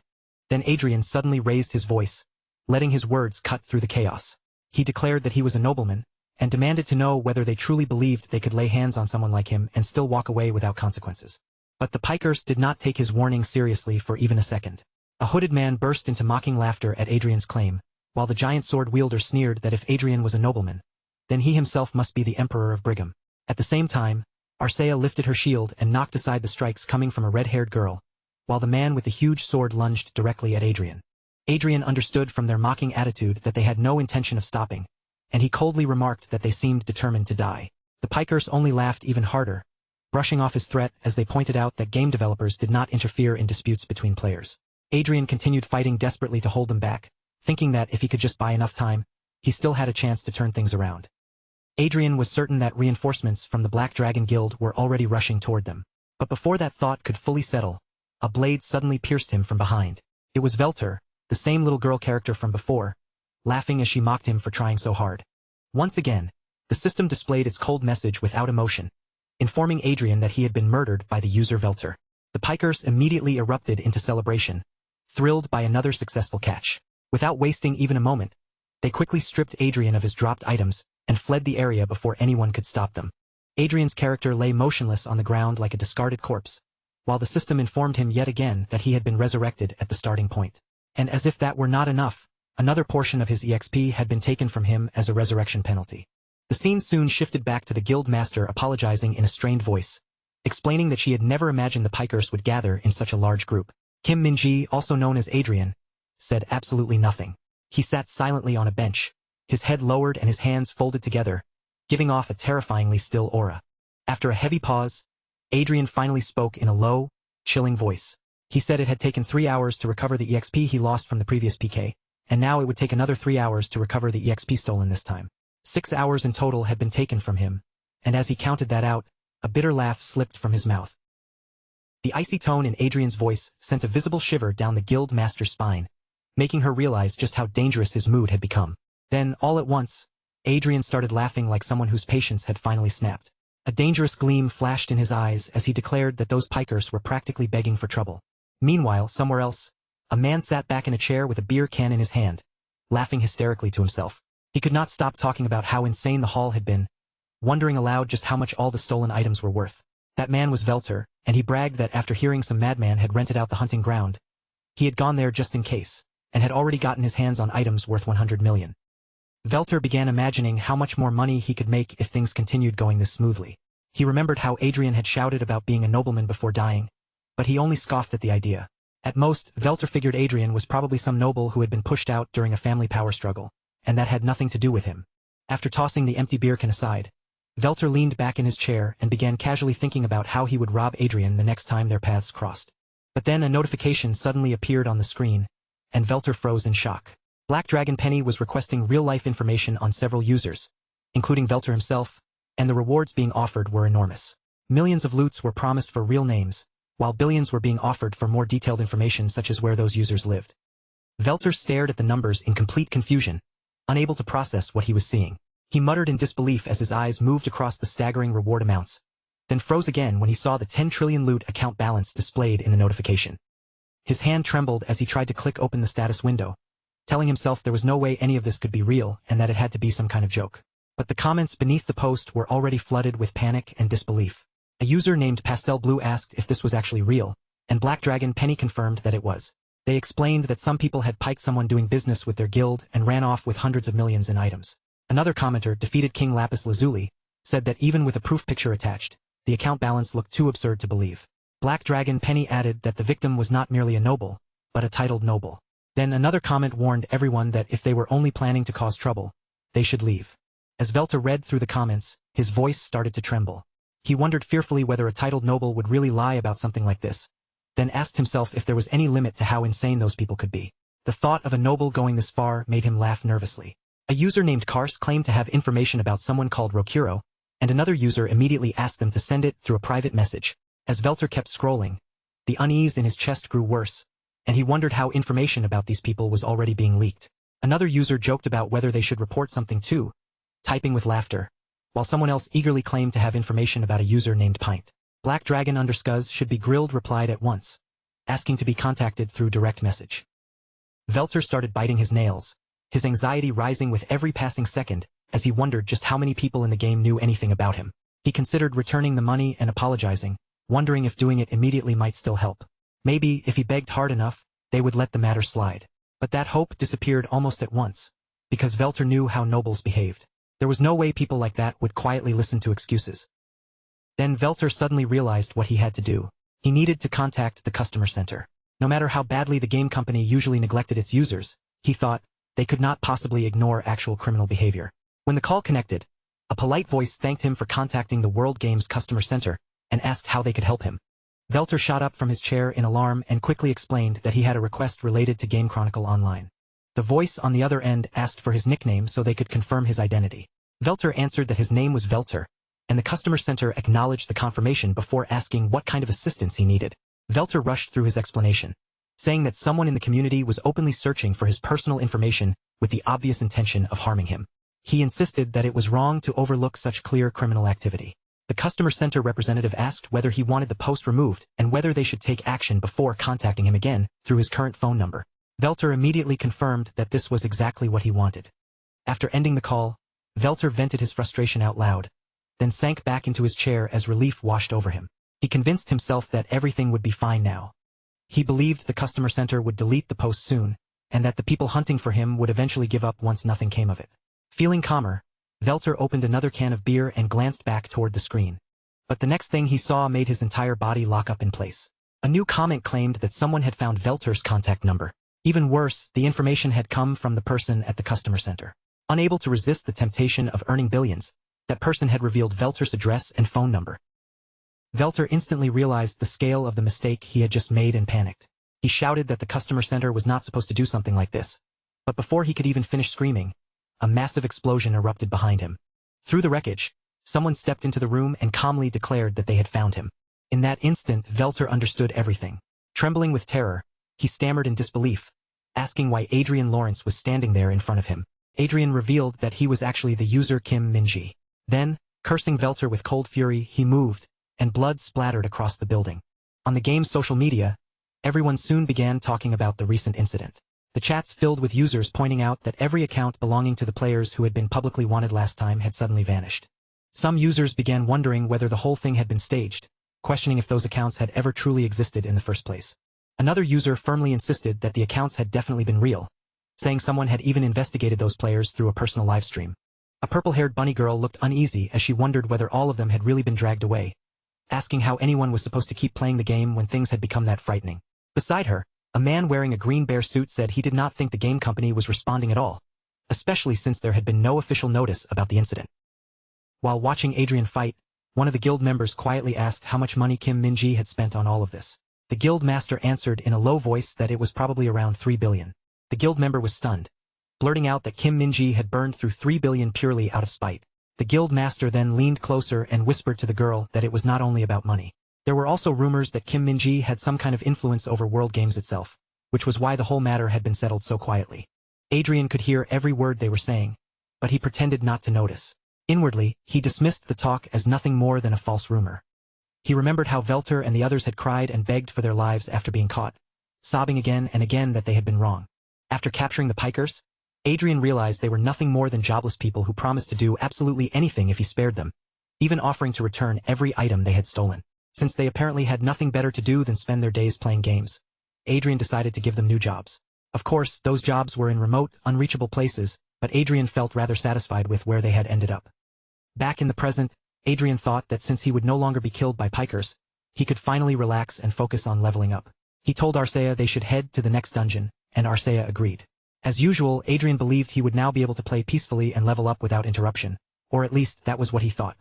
Then Adrian suddenly raised his voice, letting his words cut through the chaos. He declared that he was a nobleman, and demanded to know whether they truly believed they could lay hands on someone like him and still walk away without consequences. But the pikers did not take his warning seriously for even a second. A hooded man burst into mocking laughter at Adrian's claim, while the giant sword wielder sneered that if Adrian was a nobleman, then he himself must be the Emperor of Brigham. At the same time, Arcea lifted her shield and knocked aside the strikes coming from a red-haired girl, while the man with the huge sword lunged directly at Adrian. Adrian understood from their mocking attitude that they had no intention of stopping, and he coldly remarked that they seemed determined to die. The pikers only laughed even harder, brushing off his threat as they pointed out that game developers did not interfere in disputes between players. Adrian continued fighting desperately to hold them back, thinking that if he could just buy enough time, he still had a chance to turn things around. Adrian was certain that reinforcements from the Black Dragon Guild were already rushing toward them. But before that thought could fully settle, a blade suddenly pierced him from behind. It was Velter, the same little girl character from before, laughing as she mocked him for trying so hard. Once again, the system displayed its cold message without emotion, informing Adrian that he had been murdered by the user Velter. The pikers immediately erupted into celebration, thrilled by another successful catch. Without wasting even a moment, they quickly stripped Adrian of his dropped items and fled the area before anyone could stop them. Adrian's character lay motionless on the ground like a discarded corpse, while the system informed him yet again that he had been resurrected at the starting point. And as if that were not enough, another portion of his EXP had been taken from him as a resurrection penalty. The scene soon shifted back to the guild master apologizing in a strained voice, explaining that she had never imagined the pikers would gather in such a large group. Kim Minji, also known as Adrian, said absolutely nothing. He sat silently on a bench, his head lowered and his hands folded together, giving off a terrifyingly still aura. After a heavy pause, Adrian finally spoke in a low, chilling voice. He said it had taken 3 hours to recover the EXP he lost from the previous PK, and now it would take another 3 hours to recover the EXP stolen this time. 6 hours in total had been taken from him, and as he counted that out, a bitter laugh slipped from his mouth. The icy tone in Adrian's voice sent a visible shiver down the guild master's spine, making her realize just how dangerous his mood had become. Then, all at once, Adrian started laughing like someone whose patience had finally snapped. A dangerous gleam flashed in his eyes as he declared that those pikers were practically begging for trouble. Meanwhile, somewhere else, a man sat back in a chair with a beer can in his hand, laughing hysterically to himself. He could not stop talking about how insane the haul had been, wondering aloud just how much all the stolen items were worth. That man was Velter, and he bragged that after hearing some madman had rented out the hunting ground, he had gone there just in case, and had already gotten his hands on items worth 100 million. Velter began imagining how much more money he could make if things continued going this smoothly. He remembered how Adrian had shouted about being a nobleman before dying, but he only scoffed at the idea. At most, Velter figured Adrian was probably some noble who had been pushed out during a family power struggle, and that had nothing to do with him. After tossing the empty beer can aside, Velter leaned back in his chair and began casually thinking about how he would rob Adrian the next time their paths crossed. But then a notification suddenly appeared on the screen, and Velter froze in shock. Black Dragon Penny was requesting real-life information on several users, including Velter himself, and the rewards being offered were enormous. Millions of loots were promised for real names, while billions were being offered for more detailed information such as where those users lived. Velter stared at the numbers in complete confusion, unable to process what he was seeing. He muttered in disbelief as his eyes moved across the staggering reward amounts, then froze again when he saw the 10 trillion loot account balance displayed in the notification. His hand trembled as he tried to click open the status window, telling himself there was no way any of this could be real and that it had to be some kind of joke. But the comments beneath the post were already flooded with panic and disbelief. A user named Pastel Blue asked if this was actually real, and Black Dragon Penny confirmed that it was. They explained that some people had piked someone doing business with their guild and ran off with hundreds of millions in items. Another commenter, Defeated King Lapis Lazuli, said that even with a proof picture attached, the account balance looked too absurd to believe. Black Dragon Penny added that the victim was not merely a noble, but a titled noble. Then another comment warned everyone that if they were only planning to cause trouble, they should leave. As Velter read through the comments, his voice started to tremble. He wondered fearfully whether a titled noble would really lie about something like this, then asked himself if there was any limit to how insane those people could be. The thought of a noble going this far made him laugh nervously. A user named Kars claimed to have information about someone called Rokuro, and another user immediately asked them to send it through a private message. As Velter kept scrolling, the unease in his chest grew worse, and he wondered how information about these people was already being leaked. Another user joked about whether they should report something too, typing with laughter, while someone else eagerly claimed to have information about a user named Pint. Black Dragon Underscuzz should be grilled replied at once, asking to be contacted through direct message. Velter started biting his nails, his anxiety rising with every passing second as he wondered just how many people in the game knew anything about him. He considered returning the money and apologizing, wondering if doing it immediately might still help. Maybe, if he begged hard enough, they would let the matter slide. But that hope disappeared almost at once, because Velter knew how nobles behaved. There was no way people like that would quietly listen to excuses. Then Velter suddenly realized what he had to do. He needed to contact the customer center. No matter how badly the game company usually neglected its users, he thought, they could not possibly ignore actual criminal behavior. When the call connected, a polite voice thanked him for contacting the World Games customer center and asked how they could help him. Velter shot up from his chair in alarm and quickly explained that he had a request related to Game Chronicle Online. The voice on the other end asked for his nickname so they could confirm his identity. Velter answered that his name was Velter, and the customer center acknowledged the confirmation before asking what kind of assistance he needed. Velter rushed through his explanation, saying that someone in the community was openly searching for his personal information with the obvious intention of harming him. He insisted that it was wrong to overlook such clear criminal activity. The customer center representative asked whether he wanted the post removed and whether they should take action before contacting him again through his current phone number. Velter immediately confirmed that this was exactly what he wanted. After ending the call, Velter vented his frustration out loud, then sank back into his chair as relief washed over him. He convinced himself that everything would be fine now. He believed the customer center would delete the post soon, and that the people hunting for him would eventually give up once nothing came of it. Feeling calmer, Velter opened another can of beer and glanced back toward the screen. But the next thing he saw made his entire body lock up in place. A new comment claimed that someone had found Velter's contact number. Even worse, the information had come from the person at the customer center. Unable to resist the temptation of earning billions, that person had revealed Velter's address and phone number. Velter instantly realized the scale of the mistake he had just made and panicked. He shouted that the customer center was not supposed to do something like this. But before he could even finish screaming, a massive explosion erupted behind him. Through the wreckage, someone stepped into the room and calmly declared that they had found him. In that instant, Velter understood everything. Trembling with terror, he stammered in disbelief, asking why Adrian Lawrence was standing there in front of him. Adrian revealed that he was actually the user Kim Minji. Then, cursing Velter with cold fury, he moved, and blood splattered across the building. On the game's social media, everyone soon began talking about the recent incident. The chats filled with users pointing out that every account belonging to the players who had been publicly wanted last time had suddenly vanished. Some users began wondering whether the whole thing had been staged, questioning if those accounts had ever truly existed in the first place. Another user firmly insisted that the accounts had definitely been real, saying someone had even investigated those players through a personal livestream. A purple-haired bunny girl looked uneasy as she wondered whether all of them had really been dragged away, asking how anyone was supposed to keep playing the game when things had become that frightening. Beside her, a man wearing a green bear suit said he did not think the game company was responding at all, especially since there had been no official notice about the incident. While watching Adrian fight, one of the guild members quietly asked how much money Kim Minji had spent on all of this. The guild master answered in a low voice that it was probably around 3 billion. The guild member was stunned, blurting out that Kim Minji had burned through 3 billion purely out of spite. The guild master then leaned closer and whispered to the girl that it was not only about money. There were also rumors that Kim Minji had some kind of influence over World Games itself, which was why the whole matter had been settled so quietly. Adrian could hear every word they were saying, but he pretended not to notice. Inwardly, he dismissed the talk as nothing more than a false rumor. He remembered how Velter and the others had cried and begged for their lives after being caught, sobbing again and again that they had been wrong. After capturing the pikers, Adrian realized they were nothing more than jobless people who promised to do absolutely anything if he spared them, even offering to return every item they had stolen. Since they apparently had nothing better to do than spend their days playing games, Adrian decided to give them new jobs. Of course, those jobs were in remote, unreachable places, but Adrian felt rather satisfied with where they had ended up. Back in the present, Adrian thought that since he would no longer be killed by pikers, he could finally relax and focus on leveling up. He told Arcea they should head to the next dungeon, and Arcea agreed. As usual, Adrian believed he would now be able to play peacefully and level up without interruption, or at least that was what he thought.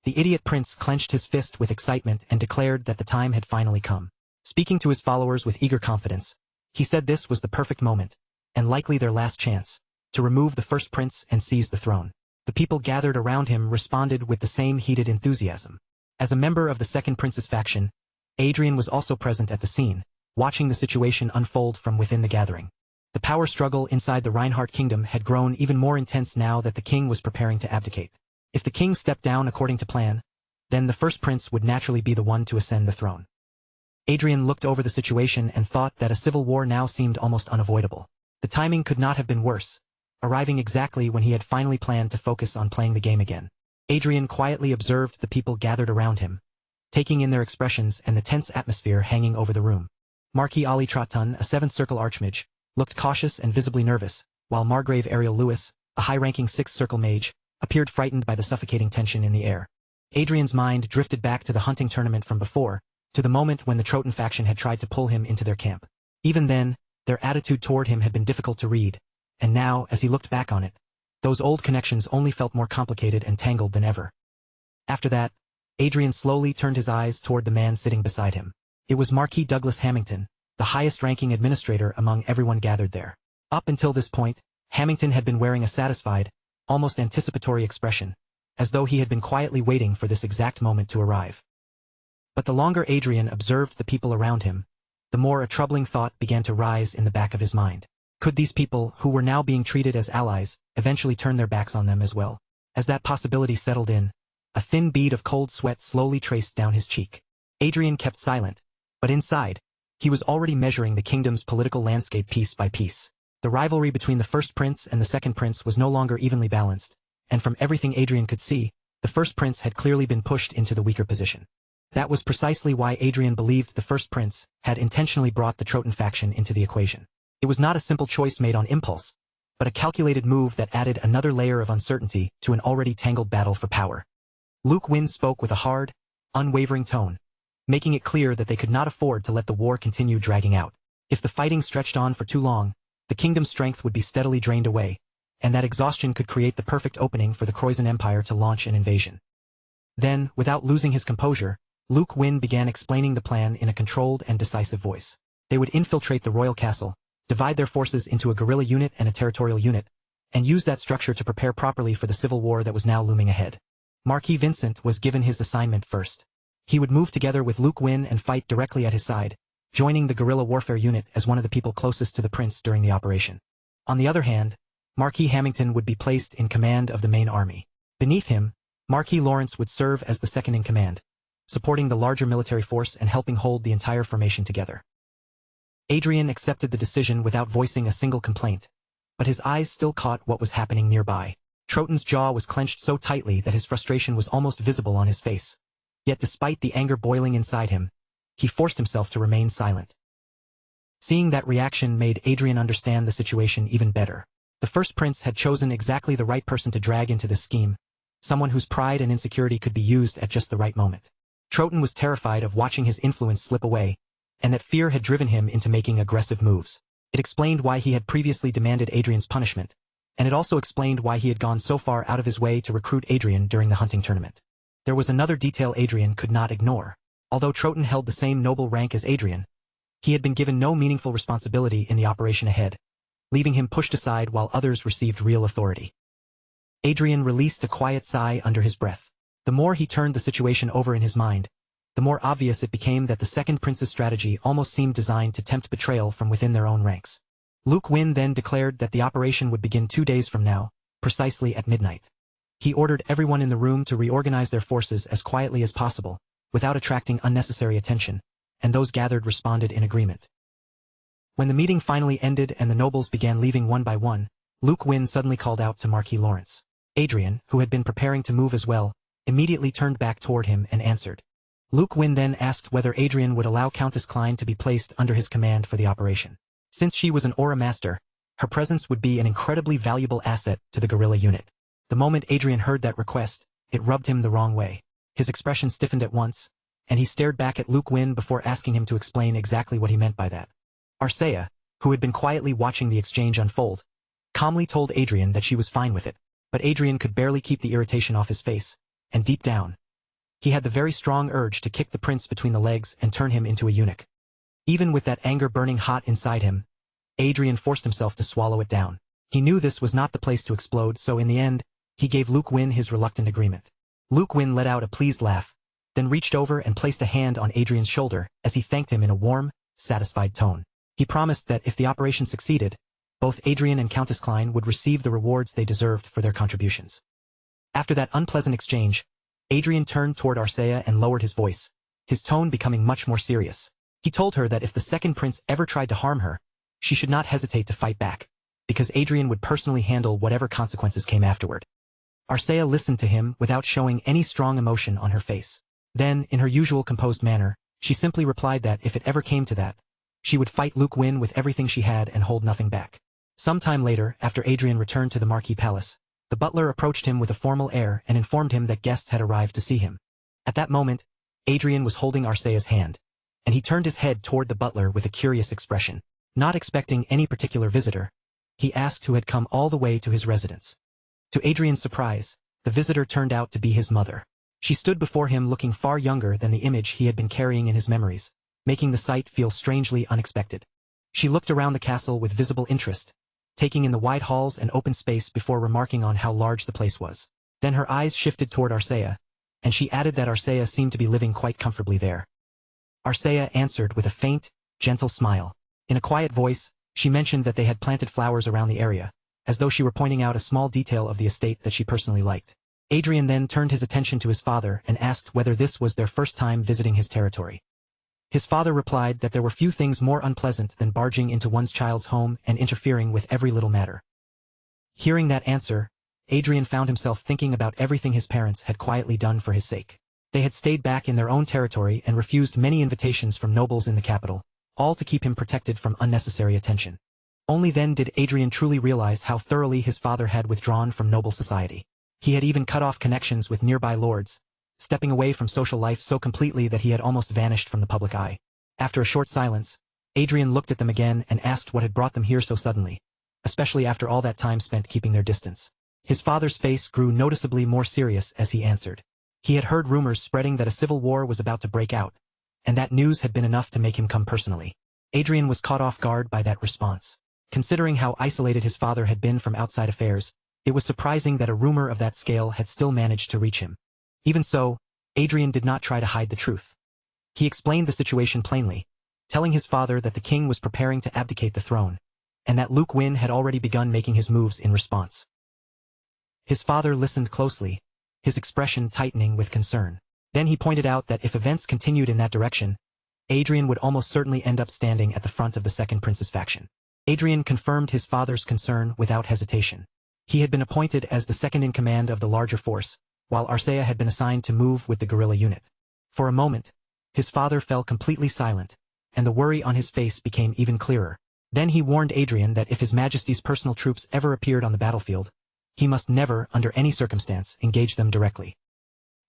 The idiot prince clenched his fist with excitement and declared that the time had finally come. Speaking to his followers with eager confidence, he said this was the perfect moment, and likely their last chance, to remove the first prince and seize the throne. The people gathered around him responded with the same heated enthusiasm. As a member of the second prince's faction, Adrian was also present at the scene, watching the situation unfold from within the gathering. The power struggle inside the Reinhardt kingdom had grown even more intense now that the king was preparing to abdicate. If the king stepped down according to plan, then the first prince would naturally be the one to ascend the throne. Adrian looked over the situation and thought that a civil war now seemed almost unavoidable. The timing could not have been worse, arriving exactly when he had finally planned to focus on playing the game again. Adrian quietly observed the people gathered around him, taking in their expressions and the tense atmosphere hanging over the room. Marquis Ali Trotton, a 7th Circle Archmage, looked cautious and visibly nervous, while Margrave Ariel Lewis, a high-ranking 6th Circle Mage, appeared frightened by the suffocating tension in the air. Adrian's mind drifted back to the hunting tournament from before, to the moment when the Trotan faction had tried to pull him into their camp. Even then, their attitude toward him had been difficult to read, and now, as he looked back on it, those old connections only felt more complicated and tangled than ever. After that, Adrian slowly turned his eyes toward the man sitting beside him. It was Marquis Douglas Hamilton, the highest-ranking administrator among everyone gathered there. Up until this point, Hamilton had been wearing a satisfied, almost anticipatory expression, as though he had been quietly waiting for this exact moment to arrive. But the longer Adrian observed the people around him, the more a troubling thought began to rise in the back of his mind. Could these people, who were now being treated as allies, eventually turn their backs on them as well? As that possibility settled in, a thin bead of cold sweat slowly traced down his cheek. Adrian kept silent, but inside, he was already measuring the kingdom's political landscape piece by piece. The rivalry between the first prince and the second prince was no longer evenly balanced, and from everything Adrian could see, the first prince had clearly been pushed into the weaker position. That was precisely why Adrian believed the first prince had intentionally brought the Trotan faction into the equation. It was not a simple choice made on impulse, but a calculated move that added another layer of uncertainty to an already tangled battle for power. Luke Wynn spoke with a hard, unwavering tone, making it clear that they could not afford to let the war continue dragging out. If the fighting stretched on for too long, the kingdom's strength would be steadily drained away, and that exhaustion could create the perfect opening for the Croisan Empire to launch an invasion. Then, without losing his composure, Luke Wynn began explaining the plan in a controlled and decisive voice. They would infiltrate the royal castle, divide their forces into a guerrilla unit and a territorial unit, and use that structure to prepare properly for the civil war that was now looming ahead. Marquis Vincent was given his assignment first. He would move together with Luke Wynn and fight directly at his side, joining the guerrilla warfare unit as one of the people closest to the prince during the operation. On the other hand, Marquis Hamilton would be placed in command of the main army. Beneath him, Marquis Lawrence would serve as the second-in-command, supporting the larger military force and helping hold the entire formation together. Adrian accepted the decision without voicing a single complaint, but his eyes still caught what was happening nearby. Trotan's jaw was clenched so tightly that his frustration was almost visible on his face. Yet despite the anger boiling inside him, he forced himself to remain silent. Seeing that reaction made Adrian understand the situation even better. The first prince had chosen exactly the right person to drag into this scheme, someone whose pride and insecurity could be used at just the right moment. Trotan was terrified of watching his influence slip away, and that fear had driven him into making aggressive moves. It explained why he had previously demanded Adrian's punishment, and it also explained why he had gone so far out of his way to recruit Adrian during the hunting tournament. There was another detail Adrian could not ignore. Although Trotan held the same noble rank as Adrian, he had been given no meaningful responsibility in the operation ahead, leaving him pushed aside while others received real authority. Adrian released a quiet sigh under his breath. The more he turned the situation over in his mind, the more obvious it became that the second prince's strategy almost seemed designed to tempt betrayal from within their own ranks. Luke Wynn then declared that the operation would begin 2 days from now, precisely at midnight. He ordered everyone in the room to reorganize their forces as quietly as possible, without attracting unnecessary attention, and those gathered responded in agreement. When the meeting finally ended and the nobles began leaving one by one, Luke Wynn suddenly called out to Marquis Lawrence. Adrian, who had been preparing to move as well, immediately turned back toward him and answered. Luke Wynn then asked whether Adrian would allow Countess Klein to be placed under his command for the operation. Since she was an aura master, her presence would be an incredibly valuable asset to the guerrilla unit. The moment Adrian heard that request, it rubbed him the wrong way. His expression stiffened at once, and he stared back at Luke Wynn before asking him to explain exactly what he meant by that. Arcea, who had been quietly watching the exchange unfold, calmly told Adrian that she was fine with it, but Adrian could barely keep the irritation off his face, and deep down, he had the very strong urge to kick the prince between the legs and turn him into a eunuch. Even with that anger burning hot inside him, Adrian forced himself to swallow it down. He knew this was not the place to explode, so in the end, he gave Luke Wynn his reluctant agreement. Luke Wynn let out a pleased laugh, then reached over and placed a hand on Adrian's shoulder as he thanked him in a warm, satisfied tone. He promised that if the operation succeeded, both Adrian and Countess Klein would receive the rewards they deserved for their contributions. After that unpleasant exchange, Adrian turned toward Arcea and lowered his voice, his tone becoming much more serious. He told her that if the second prince ever tried to harm her, she should not hesitate to fight back, because Adrian would personally handle whatever consequences came afterward. Arcea listened to him without showing any strong emotion on her face. Then, in her usual composed manner, she simply replied that if it ever came to that, she would fight Luke Wynn with everything she had and hold nothing back. Some time later, after Adrian returned to the Marquis Palace, the butler approached him with a formal air and informed him that guests had arrived to see him. At that moment, Adrian was holding Arcea's hand, and he turned his head toward the butler with a curious expression. Not expecting any particular visitor, he asked who had come all the way to his residence. To Adrian's surprise, the visitor turned out to be his mother. She stood before him looking far younger than the image he had been carrying in his memories, making the sight feel strangely unexpected. She looked around the castle with visible interest, taking in the wide halls and open space before remarking on how large the place was. Then her eyes shifted toward Arcea, and she added that Arcea seemed to be living quite comfortably there. Arcea answered with a faint, gentle smile. In a quiet voice, she mentioned that they had planted flowers around the area, as though she were pointing out a small detail of the estate that she personally liked. Adrian then turned his attention to his father and asked whether this was their first time visiting his territory. His father replied that there were few things more unpleasant than barging into one's child's home and interfering with every little matter. Hearing that answer, Adrian found himself thinking about everything his parents had quietly done for his sake. They had stayed back in their own territory and refused many invitations from nobles in the capital, all to keep him protected from unnecessary attention. Only then did Adrian truly realize how thoroughly his father had withdrawn from noble society. He had even cut off connections with nearby lords, stepping away from social life so completely that he had almost vanished from the public eye. After a short silence, Adrian looked at them again and asked what had brought them here so suddenly, especially after all that time spent keeping their distance. His father's face grew noticeably more serious as he answered. He had heard rumors spreading that a civil war was about to break out, and that news had been enough to make him come personally. Adrian was caught off guard by that response. Considering how isolated his father had been from outside affairs, it was surprising that a rumor of that scale had still managed to reach him. Even so, Adrian did not try to hide the truth. He explained the situation plainly, telling his father that the king was preparing to abdicate the throne, and that Luke Wynn had already begun making his moves in response. His father listened closely, his expression tightening with concern. Then he pointed out that if events continued in that direction, Adrian would almost certainly end up standing at the front of the second prince's faction. Adrian confirmed his father's concern without hesitation. He had been appointed as the second-in-command of the larger force, while Arcea had been assigned to move with the guerrilla unit. For a moment, his father fell completely silent, and the worry on his face became even clearer. Then he warned Adrian that if His Majesty's personal troops ever appeared on the battlefield, he must never, under any circumstance, engage them directly.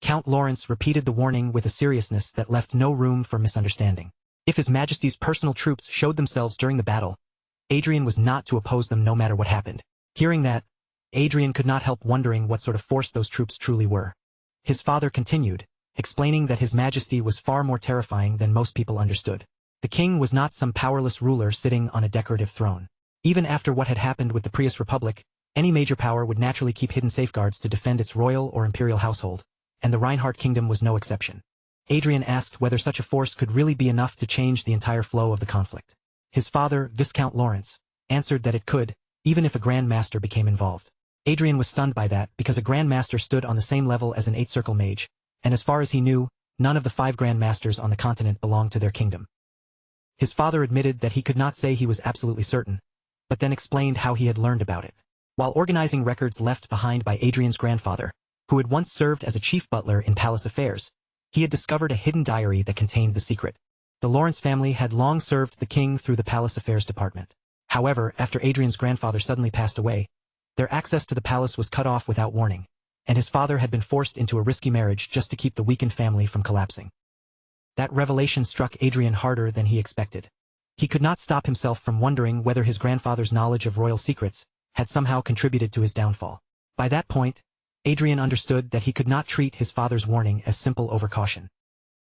Count Lawrence repeated the warning with a seriousness that left no room for misunderstanding. If His Majesty's personal troops showed themselves during the battle, Adrian was not to oppose them no matter what happened. Hearing that, Adrian could not help wondering what sort of force those troops truly were. His father continued, explaining that His Majesty was far more terrifying than most people understood. The king was not some powerless ruler sitting on a decorative throne. Even after what had happened with the Prius Republic, any major power would naturally keep hidden safeguards to defend its royal or imperial household, and the Reinhardt kingdom was no exception. Adrian asked whether such a force could really be enough to change the entire flow of the conflict. His father, Viscount Lawrence, answered that it could, even if a Grand Master became involved. Adrian was stunned by that because a Grand Master stood on the same level as an Eight-Circle mage, and as far as he knew, none of the 5 Grand Masters on the continent belonged to their kingdom. His father admitted that he could not say he was absolutely certain, but then explained how he had learned about it. While organizing records left behind by Adrian's grandfather, who had once served as a chief butler in palace affairs, he had discovered a hidden diary that contained the secret. The Lawrence family had long served the king through the palace affairs department. However, after Adrian's grandfather suddenly passed away, their access to the palace was cut off without warning, and his father had been forced into a risky marriage just to keep the weakened family from collapsing. That revelation struck Adrian harder than he expected. He could not stop himself from wondering whether his grandfather's knowledge of royal secrets had somehow contributed to his downfall. By that point, Adrian understood that he could not treat his father's warning as simple overcaution.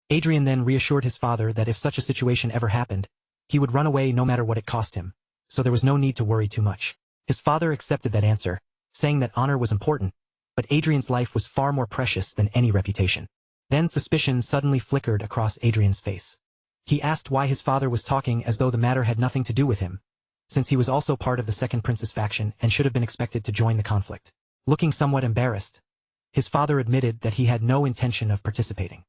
Adrian then reassured his father that if such a situation ever happened, he would run away no matter what it cost him, so there was no need to worry too much. His father accepted that answer, saying that honor was important, but Adrian's life was far more precious than any reputation. Then suspicion suddenly flickered across Adrian's face. He asked why his father was talking as though the matter had nothing to do with him, since he was also part of the second prince's faction and should have been expected to join the conflict. Looking somewhat embarrassed, his father admitted that he had no intention of participating.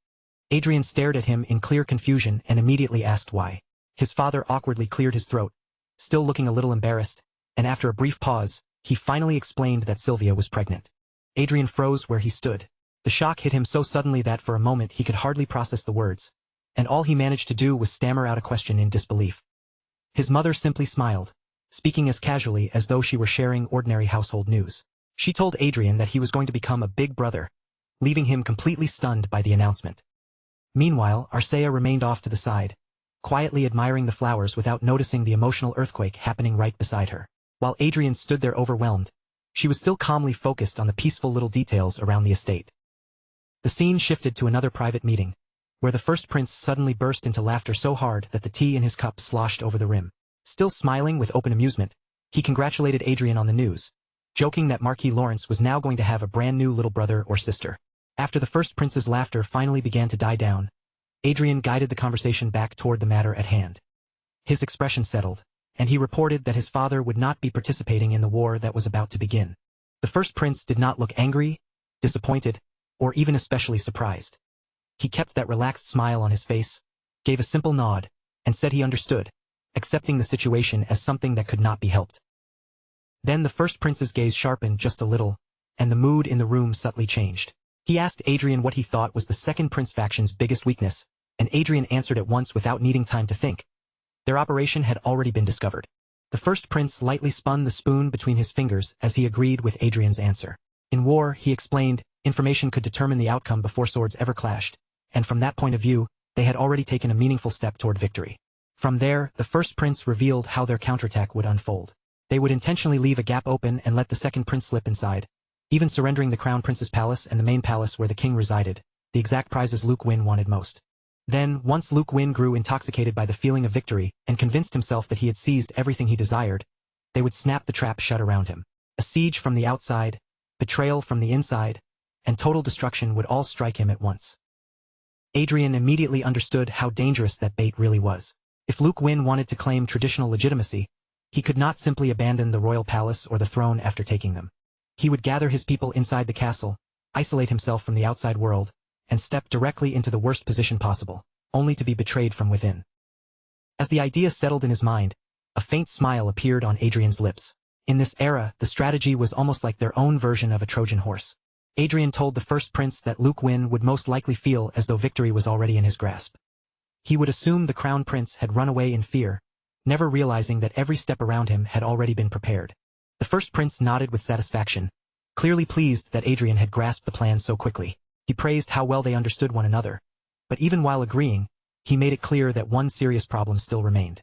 Adrian stared at him in clear confusion and immediately asked why. His father awkwardly cleared his throat, still looking a little embarrassed, and after a brief pause, he finally explained that Sylvia was pregnant. Adrian froze where he stood. The shock hit him so suddenly that for a moment he could hardly process the words, and all he managed to do was stammer out a question in disbelief. His mother simply smiled, speaking as casually as though she were sharing ordinary household news. She told Adrian that he was going to become a big brother, leaving him completely stunned by the announcement. Meanwhile, Arcea remained off to the side, quietly admiring the flowers without noticing the emotional earthquake happening right beside her. While Adrian stood there overwhelmed, she was still calmly focused on the peaceful little details around the estate. The scene shifted to another private meeting, where the first prince suddenly burst into laughter so hard that the tea in his cup sloshed over the rim. Still smiling with open amusement, he congratulated Adrian on the news, joking that Marquis Lawrence was now going to have a brand new little brother or sister. After the first prince's laughter finally began to die down, Adrian guided the conversation back toward the matter at hand. His expression settled, and he reported that his father would not be participating in the war that was about to begin. The first prince did not look angry, disappointed, or even especially surprised. He kept that relaxed smile on his face, gave a simple nod, and said he understood, accepting the situation as something that could not be helped. Then the first prince's gaze sharpened just a little, and the mood in the room subtly changed. He asked Adrian what he thought was the second prince faction's biggest weakness, and Adrian answered at once without needing time to think. Their operation had already been discovered. The first prince lightly spun the spoon between his fingers as he agreed with Adrian's answer. In war, he explained, information could determine the outcome before swords ever clashed, and from that point of view, they had already taken a meaningful step toward victory. From there, the first prince revealed how their counterattack would unfold. They would intentionally leave a gap open and let the second prince slip inside, even surrendering the crown prince's palace and the main palace where the king resided, the exact prizes Luke Win wanted most. Then, once Luke Win grew intoxicated by the feeling of victory and convinced himself that he had seized everything he desired, they would snap the trap shut around him. A siege from the outside, betrayal from the inside, and total destruction would all strike him at once. Adrian immediately understood how dangerous that bait really was. If Luke Win wanted to claim traditional legitimacy, he could not simply abandon the royal palace or the throne after taking them. He would gather his people inside the castle, isolate himself from the outside world, and step directly into the worst position possible, only to be betrayed from within. As the idea settled in his mind, a faint smile appeared on Adrian's lips. In this era, the strategy was almost like their own version of a Trojan horse. Adrian told the first prince that Luke Win would most likely feel as though victory was already in his grasp. He would assume the crown prince had run away in fear, never realizing that every step around him had already been prepared. The first prince nodded with satisfaction, clearly pleased that Adrian had grasped the plan so quickly. He praised how well they understood one another, but even while agreeing, he made it clear that one serious problem still remained.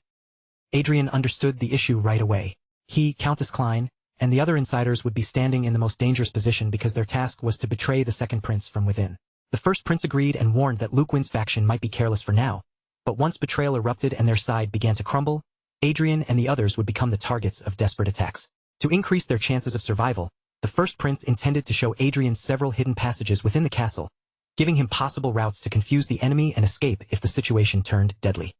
Adrian understood the issue right away. He, Countess Klein, and the other insiders would be standing in the most dangerous position because their task was to betray the second prince from within. The first prince agreed and warned that Luke Win's faction might be careless for now, but once betrayal erupted and their side began to crumble, Adrian and the others would become the targets of desperate attacks. To increase their chances of survival, the first prince intended to show Adrian several hidden passages within the castle, giving him possible routes to confuse the enemy and escape if the situation turned deadly.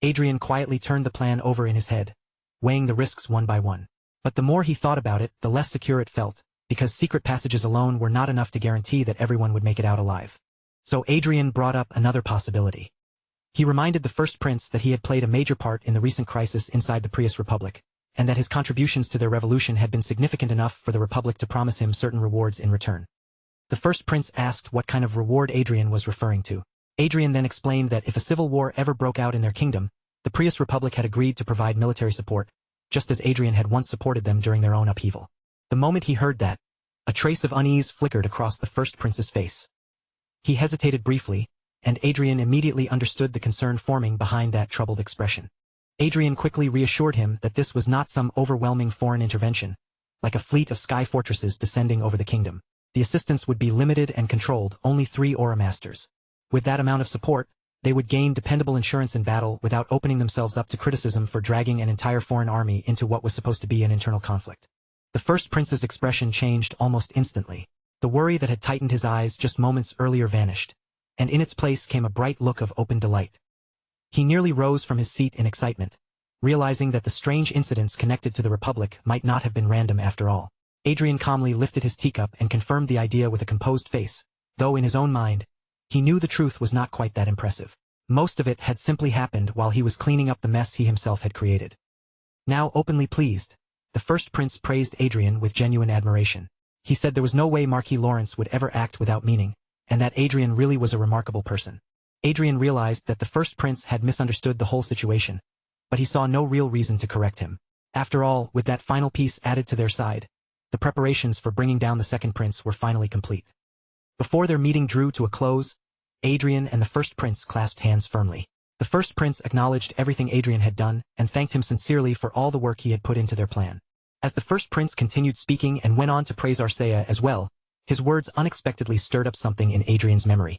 Adrian quietly turned the plan over in his head, weighing the risks one by one. But the more he thought about it, the less secure it felt, because secret passages alone were not enough to guarantee that everyone would make it out alive. So Adrian brought up another possibility. He reminded the first prince that he had played a major part in the recent crisis inside the Prius Republic, and that his contributions to their revolution had been significant enough for the Republic to promise him certain rewards in return. The first prince asked what kind of reward Adrian was referring to. Adrian then explained that if a civil war ever broke out in their kingdom, the Prius Republic had agreed to provide military support, just as Adrian had once supported them during their own upheaval. The moment he heard that, a trace of unease flickered across the first prince's face. He hesitated briefly, and Adrian immediately understood the concern forming behind that troubled expression. Adrian quickly reassured him that this was not some overwhelming foreign intervention, like a fleet of sky fortresses descending over the kingdom. The assistance would be limited and controlled, only 3 Aura Masters. With that amount of support, they would gain dependable insurance in battle without opening themselves up to criticism for dragging an entire foreign army into what was supposed to be an internal conflict. The first prince's expression changed almost instantly. The worry that had tightened his eyes just moments earlier vanished, and in its place came a bright look of open delight. He nearly rose from his seat in excitement, realizing that the strange incidents connected to the Republic might not have been random after all. Adrian calmly lifted his teacup and confirmed the idea with a composed face, though in his own mind, he knew the truth was not quite that impressive. Most of it had simply happened while he was cleaning up the mess he himself had created. Now openly pleased, the first prince praised Adrian with genuine admiration. He said there was no way Marquis Lawrence would ever act without meaning, and that Adrian really was a remarkable person. Adrian realized that the first prince had misunderstood the whole situation, but he saw no real reason to correct him. After all, with that final piece added to their side, the preparations for bringing down the second prince were finally complete. Before their meeting drew to a close, Adrian and the first prince clasped hands firmly. The first prince acknowledged everything Adrian had done and thanked him sincerely for all the work he had put into their plan. As the first prince continued speaking and went on to praise Arcea as well, his words unexpectedly stirred up something in Adrian's memory.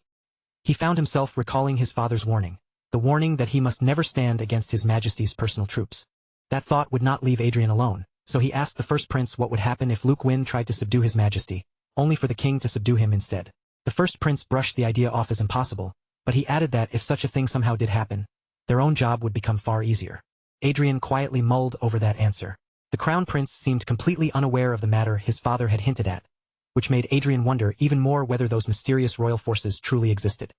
He found himself recalling his father's warning, the warning that he must never stand against his majesty's personal troops. That thought would not leave Adrian alone, so he asked the first prince what would happen if Luke Win tried to subdue his majesty, only for the king to subdue him instead. The first prince brushed the idea off as impossible, but he added that if such a thing somehow did happen, their own job would become far easier. Adrian quietly mulled over that answer. The crown prince seemed completely unaware of the matter his father had hinted at, which made Adrian wonder even more whether those mysterious royal forces truly existed.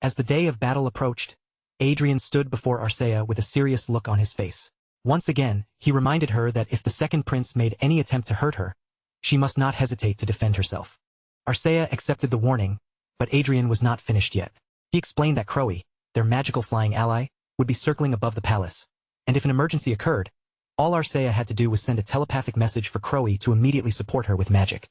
As the day of battle approached, Adrian stood before Arcea with a serious look on his face. Once again, he reminded her that if the second prince made any attempt to hurt her, she must not hesitate to defend herself. Arcea accepted the warning, but Adrian was not finished yet. He explained that Crowe, their magical flying ally, would be circling above the palace, and if an emergency occurred, all Arcea had to do was send a telepathic message for Crowe to immediately support her with magic.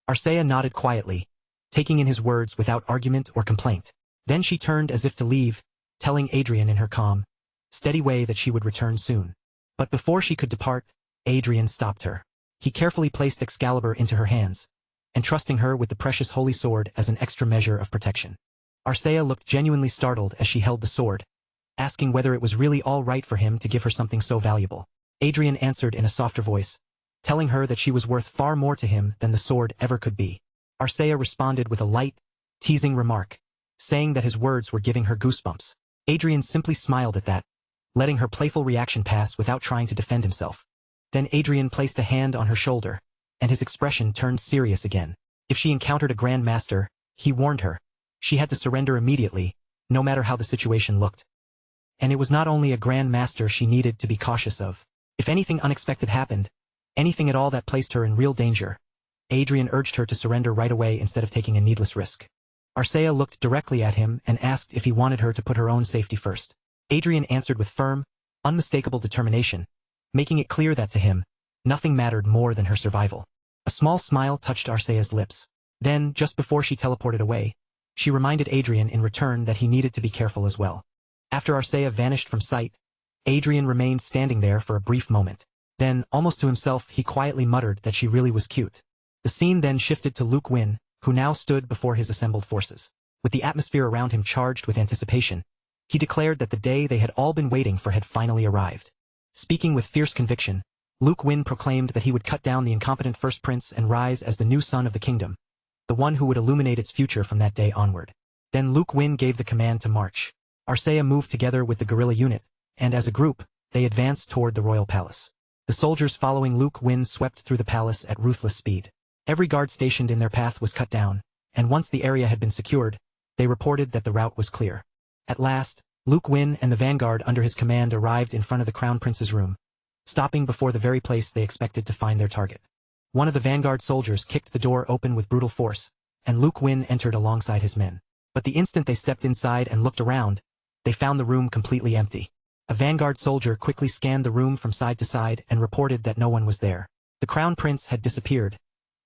Arcea nodded quietly, taking in his words without argument or complaint. Then she turned as if to leave, telling Adrian in her calm, steady way that she would return soon. But before she could depart, Adrian stopped her. He carefully placed Excalibur into her hands, entrusting her with the precious holy sword as an extra measure of protection. Arcea looked genuinely startled as she held the sword, asking whether it was really all right for him to give her something so valuable. Adrian answered in a softer voice, telling her that she was worth far more to him than the sword ever could be. Arcea responded with a light, teasing remark, saying that his words were giving her goosebumps. Adrian simply smiled at that, letting her playful reaction pass without trying to defend himself. Then Adrian placed a hand on her shoulder, and his expression turned serious again. If she encountered a Grand Master, he warned her, she had to surrender immediately, no matter how the situation looked. And it was not only a Grand Master she needed to be cautious of. If anything unexpected happened, anything at all that placed her in real danger, Adrian urged her to surrender right away instead of taking a needless risk. Arcea looked directly at him and asked if he wanted her to put her own safety first. Adrian answered with firm, unmistakable determination, making it clear that to him, nothing mattered more than her survival. A small smile touched Arcea's lips. Then, just before she teleported away, she reminded Adrian in return that he needed to be careful as well. After Arcea vanished from sight, Adrian remained standing there for a brief moment. Then, almost to himself, he quietly muttered that she really was cute. The scene then shifted to Luke Win, who now stood before his assembled forces. With the atmosphere around him charged with anticipation, he declared that the day they had all been waiting for had finally arrived. Speaking with fierce conviction, Luke Win proclaimed that he would cut down the incompetent first prince and rise as the new son of the kingdom, the one who would illuminate its future from that day onward. Then Luke Win gave the command to march. Arcea moved together with the guerrilla unit, and as a group, they advanced toward the royal palace. The soldiers following Luke Win swept through the palace at ruthless speed. Every guard stationed in their path was cut down, and once the area had been secured, they reported that the route was clear. At last, Luke Win and the vanguard under his command arrived in front of the crown prince's room, stopping before the very place they expected to find their target. One of the vanguard soldiers kicked the door open with brutal force, and Luke Win entered alongside his men. But the instant they stepped inside and looked around, they found the room completely empty. A vanguard soldier quickly scanned the room from side to side and reported that no one was there. The crown prince had disappeared,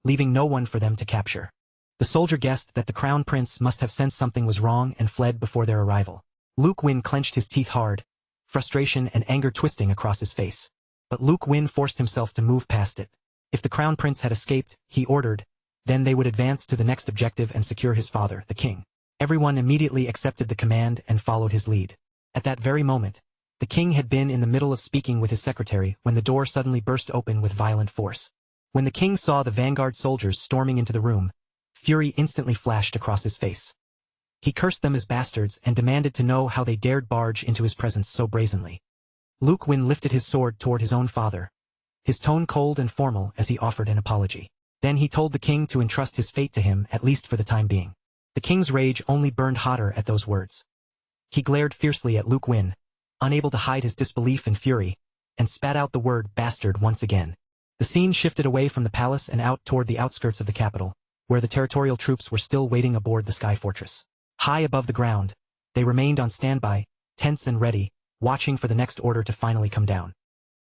leaving no one for them to capture. The soldier guessed that the crown prince must have sensed something was wrong and fled before their arrival. Luke Win clenched his teeth hard, frustration and anger twisting across his face. But Luke Win forced himself to move past it. If the crown prince had escaped, he ordered, then they would advance to the next objective and secure his father, the king. Everyone immediately accepted the command and followed his lead. At that very moment, the king had been in the middle of speaking with his secretary when the door suddenly burst open with violent force. When the king saw the vanguard soldiers storming into the room, fury instantly flashed across his face. He cursed them as bastards and demanded to know how they dared barge into his presence so brazenly. Luke Win lifted his sword toward his own father, his tone cold and formal as he offered an apology. Then he told the king to entrust his fate to him, at least for the time being. The king's rage only burned hotter at those words. He glared fiercely at Luke Win, unable to hide his disbelief and fury, and spat out the word bastard once again. The scene shifted away from the palace and out toward the outskirts of the capital, where the territorial troops were still waiting aboard the sky fortress. High above the ground, they remained on standby, tense and ready, watching for the next order to finally come down.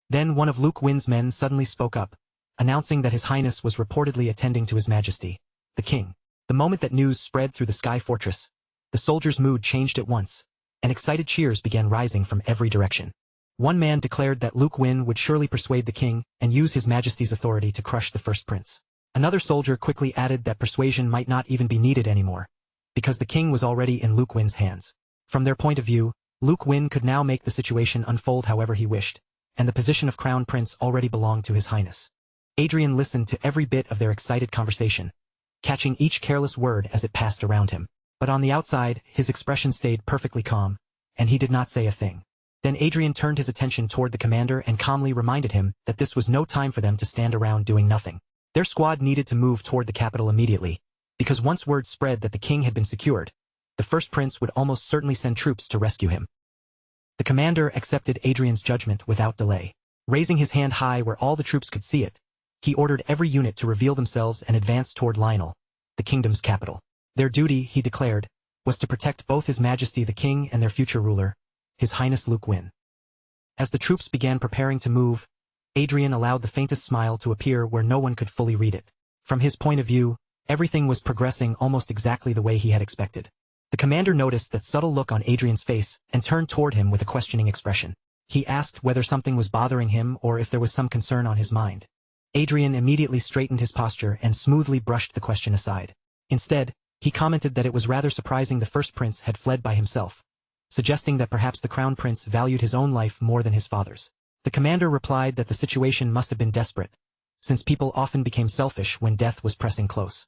Then one of Luke Win's men suddenly spoke up, announcing that His Highness was reportedly attending to His Majesty, the King. The moment that news spread through the sky fortress, The soldiers' mood changed at once, and excited cheers began rising from every direction. One man declared that Luke Win would surely persuade the king and use his majesty's authority to crush the first prince. Another soldier quickly added that persuasion might not even be needed anymore, because the king was already in Luke Win's hands. From their point of view, Luke Win could now make the situation unfold however he wished, and the position of crown prince already belonged to his highness. Adrian listened to every bit of their excited conversation, catching each careless word as it passed around him. But on the outside, his expression stayed perfectly calm, and he did not say a thing. Then Adrian turned his attention toward the commander and calmly reminded him that this was no time for them to stand around doing nothing. Their squad needed to move toward the capital immediately, because once word spread that the king had been secured, the first prince would almost certainly send troops to rescue him. The commander accepted Adrian's judgment without delay. Raising his hand high where all the troops could see it, he ordered every unit to reveal themselves and advance toward Lionel, the kingdom's capital. Their duty, he declared, was to protect both His Majesty the King and their future ruler, His Highness Luke Win. As the troops began preparing to move, Adrian allowed the faintest smile to appear where no one could fully read it. From his point of view, everything was progressing almost exactly the way he had expected. The commander noticed that subtle look on Adrian's face and turned toward him with a questioning expression. He asked whether something was bothering him or if there was some concern on his mind. Adrian immediately straightened his posture and smoothly brushed the question aside. Instead, he commented that it was rather surprising the first prince had fled by himself, suggesting that perhaps the crown prince valued his own life more than his father's. The commander replied that the situation must have been desperate, since people often became selfish when death was pressing close.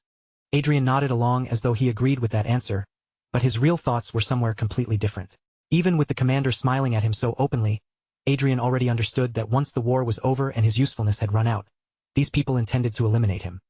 Adrian nodded along as though he agreed with that answer, but his real thoughts were somewhere completely different. Even with the commander smiling at him so openly, Adrian already understood that once the war was over and his usefulness had run out, these people intended to eliminate him.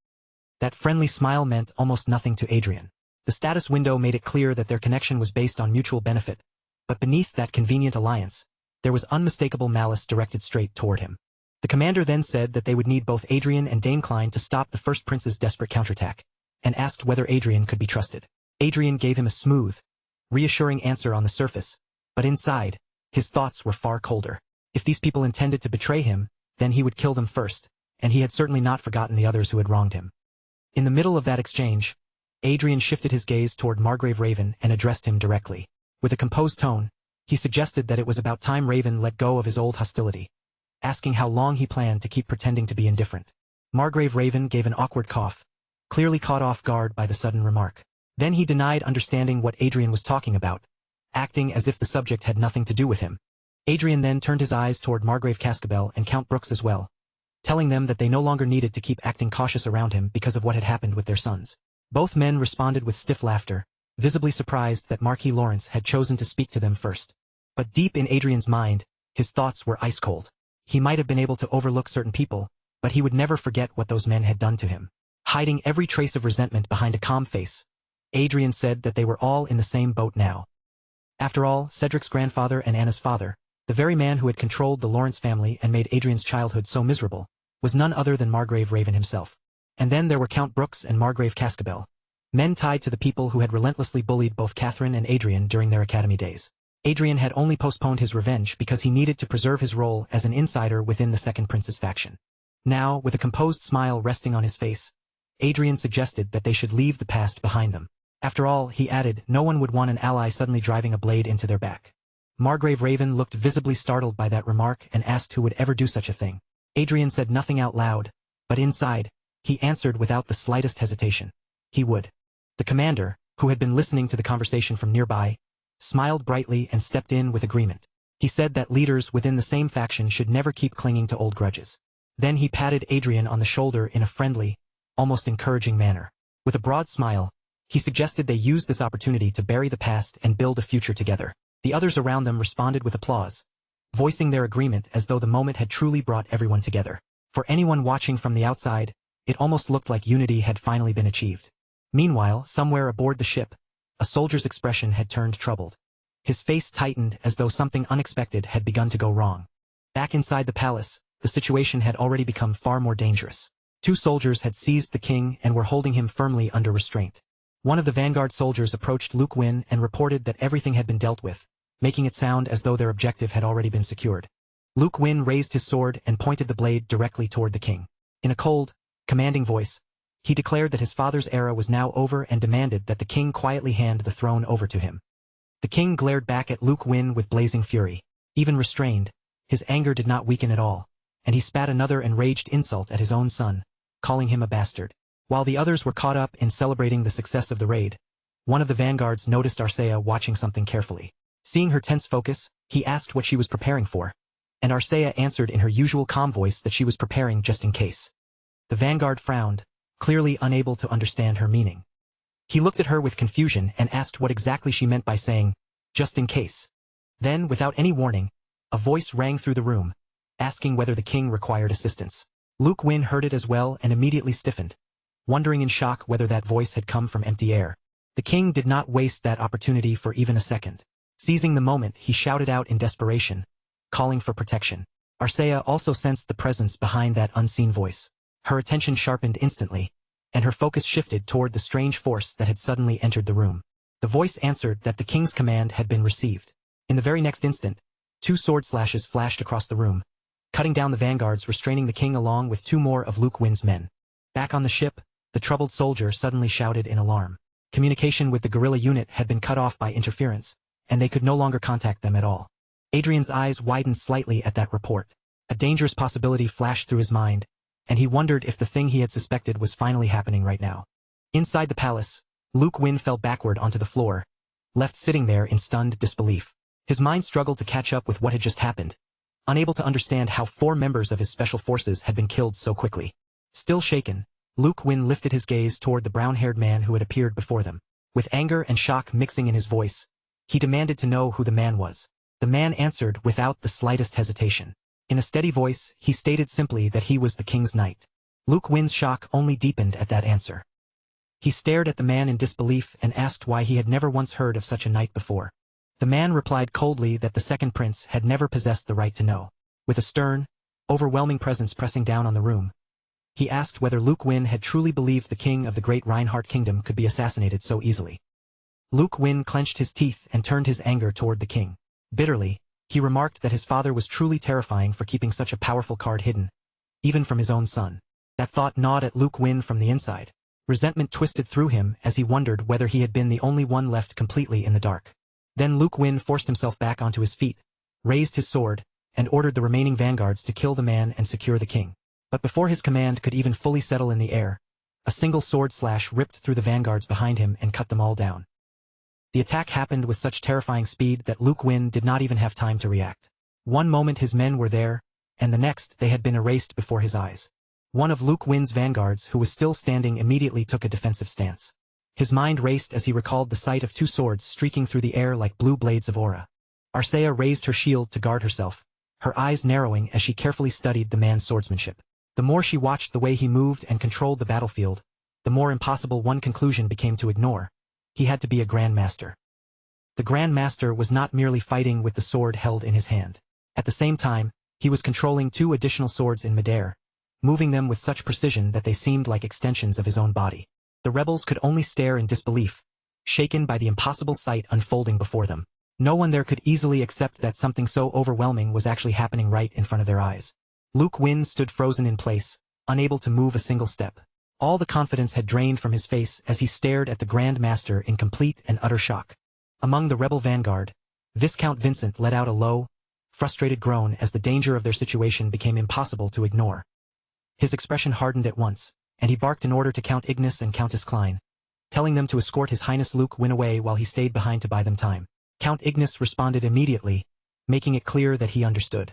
That friendly smile meant almost nothing to Adrian. The status window made it clear that their connection was based on mutual benefit, but beneath that convenient alliance, there was unmistakable malice directed straight toward him. The commander then said that they would need both Adrian and Dame Klein to stop the first prince's desperate counterattack, and asked whether Adrian could be trusted. Adrian gave him a smooth, reassuring answer on the surface, but inside, his thoughts were far colder. If these people intended to betray him, then he would kill them first, and he had certainly not forgotten the others who had wronged him. In the middle of that exchange, Adrian shifted his gaze toward Margrave Raven and addressed him directly. With a composed tone, he suggested that it was about time Raven let go of his old hostility, asking how long he planned to keep pretending to be indifferent. Margrave Raven gave an awkward cough, clearly caught off guard by the sudden remark. Then he denied understanding what Adrian was talking about, acting as if the subject had nothing to do with him. Adrian then turned his eyes toward Margrave Cascabel and Count Brooks as well, telling them that they no longer needed to keep acting cautious around him because of what had happened with their sons. Both men responded with stiff laughter, visibly surprised that Marquis Lawrence had chosen to speak to them first. But deep in Adrian's mind, his thoughts were ice cold. He might have been able to overlook certain people, but he would never forget what those men had done to him. Hiding every trace of resentment behind a calm face, Adrian said that they were all in the same boat now. After all, Cedric's grandfather and Anna's father, the very man who had controlled the Lawrence family and made Adrian's childhood so miserable, was none other than Margrave Raven himself. And then there were Count Brooks and Margrave Cascabel, men tied to the people who had relentlessly bullied both Catherine and Adrian during their academy days. Adrian had only postponed his revenge because he needed to preserve his role as an insider within the Second Prince's faction. Now, with a composed smile resting on his face, Adrian suggested that they should leave the past behind them. After all, he added, no one would want an ally suddenly driving a blade into their back. Margrave Raven looked visibly startled by that remark and asked who would ever do such a thing. Adrian said nothing out loud, but inside, he answered without the slightest hesitation. He would. The commander, who had been listening to the conversation from nearby, smiled brightly and stepped in with agreement. He said that leaders within the same faction should never keep clinging to old grudges. Then he patted Adrian on the shoulder in a friendly, almost encouraging manner. With a broad smile, he suggested they use this opportunity to bury the past and build a future together. The others around them responded with applause, voicing their agreement as though the moment had truly brought everyone together. For anyone watching from the outside, it almost looked like unity had finally been achieved. Meanwhile, somewhere aboard the ship, a soldier's expression had turned troubled. His face tightened as though something unexpected had begun to go wrong. Back inside the palace, the situation had already become far more dangerous. Two soldiers had seized the king and were holding him firmly under restraint. One of the vanguard soldiers approached Luke Win and reported that everything had been dealt with, making it sound as though their objective had already been secured. Luke Win raised his sword and pointed the blade directly toward the king. In a cold, commanding voice, He declared that his father's era was now over and demanded that the king quietly hand the throne over to him. The king glared back at Luke Win with blazing fury. Even restrained, his anger did not weaken at all, and he spat another enraged insult at his own son, calling him a bastard. While the others were caught up in celebrating the success of the raid, one of the vanguards noticed Arcea watching something carefully. Seeing her tense focus, he asked what she was preparing for, and Arcea answered in her usual calm voice that she was preparing just in case. The vanguard frowned, clearly unable to understand her meaning. He looked at her with confusion and asked what exactly she meant by saying, just in case. Then, without any warning, a voice rang through the room, asking whether the king required assistance. Luke Win heard it as well and immediately stiffened, wondering in shock whether that voice had come from empty air. The king did not waste that opportunity for even a second. Seizing the moment, he shouted out in desperation, calling for protection. Arcea also sensed the presence behind that unseen voice. Her attention sharpened instantly, and her focus shifted toward the strange force that had suddenly entered the room. The voice answered that the king's command had been received. In the very next instant, 2 sword slashes flashed across the room, cutting down the vanguards restraining the king along with 2 more of Luke Win's men. Back on the ship, the troubled soldier suddenly shouted in alarm. Communication with the guerrilla unit had been cut off by interference, and they could no longer contact them at all. Adrian's eyes widened slightly at that report. A dangerous possibility flashed through his mind, and he wondered if the thing he had suspected was finally happening right now. Inside the palace, Luke Win fell backward onto the floor, left sitting there in stunned disbelief. His mind struggled to catch up with what had just happened, unable to understand how 4 members of his special forces had been killed so quickly. Still shaken, Luke Win lifted his gaze toward the brown-haired man who had appeared before them. With anger and shock mixing in his voice, he demanded to know who the man was. The man answered without the slightest hesitation. In a steady voice, he stated simply that he was the king's knight. Luke Win's shock only deepened at that answer. He stared at the man in disbelief and asked why he had never once heard of such a knight before. The man replied coldly that the second prince had never possessed the right to know. With a stern, overwhelming presence pressing down on the room, he asked whether Luke Win had truly believed the king of the great Reinhardt kingdom could be assassinated so easily. Luke Win clenched his teeth and turned his anger toward the king. Bitterly, he remarked that his father was truly terrifying for keeping such a powerful card hidden, even from his own son. That thought gnawed at Luke Win from the inside. Resentment twisted through him as he wondered whether he had been the only one left completely in the dark. Then Luke Win forced himself back onto his feet, raised his sword, and ordered the remaining vanguards to kill the man and secure the king. But before his command could even fully settle in the air, a single sword slash ripped through the vanguards behind him and cut them all down. The attack happened with such terrifying speed that Luke Win did not even have time to react. One moment his men were there, and the next they had been erased before his eyes. One of Luke Win's vanguards who was still standing immediately took a defensive stance. His mind raced as he recalled the sight of 2 swords streaking through the air like blue blades of aura. Arcea raised her shield to guard herself, her eyes narrowing as she carefully studied the man's swordsmanship. The more she watched the way he moved and controlled the battlefield, the more impossible one conclusion became to ignore. He had to be a Grand Master. The Grand Master was not merely fighting with the sword held in his hand. At the same time, he was controlling 2 additional swords in midair, moving them with such precision that they seemed like extensions of his own body. The rebels could only stare in disbelief, shaken by the impossible sight unfolding before them. No one there could easily accept that something so overwhelming was actually happening right in front of their eyes. Luke Win stood frozen in place, unable to move a single step. All the confidence had drained from his face as he stared at the Grand Master in complete and utter shock. Among the rebel vanguard, Viscount Vincent let out a low, frustrated groan as the danger of their situation became impossible to ignore. His expression hardened at once, and he barked an order to Count Ignis and Countess Klein, telling them to escort His Highness Luke Win away while he stayed behind to buy them time. Count Ignis responded immediately, making it clear that he understood.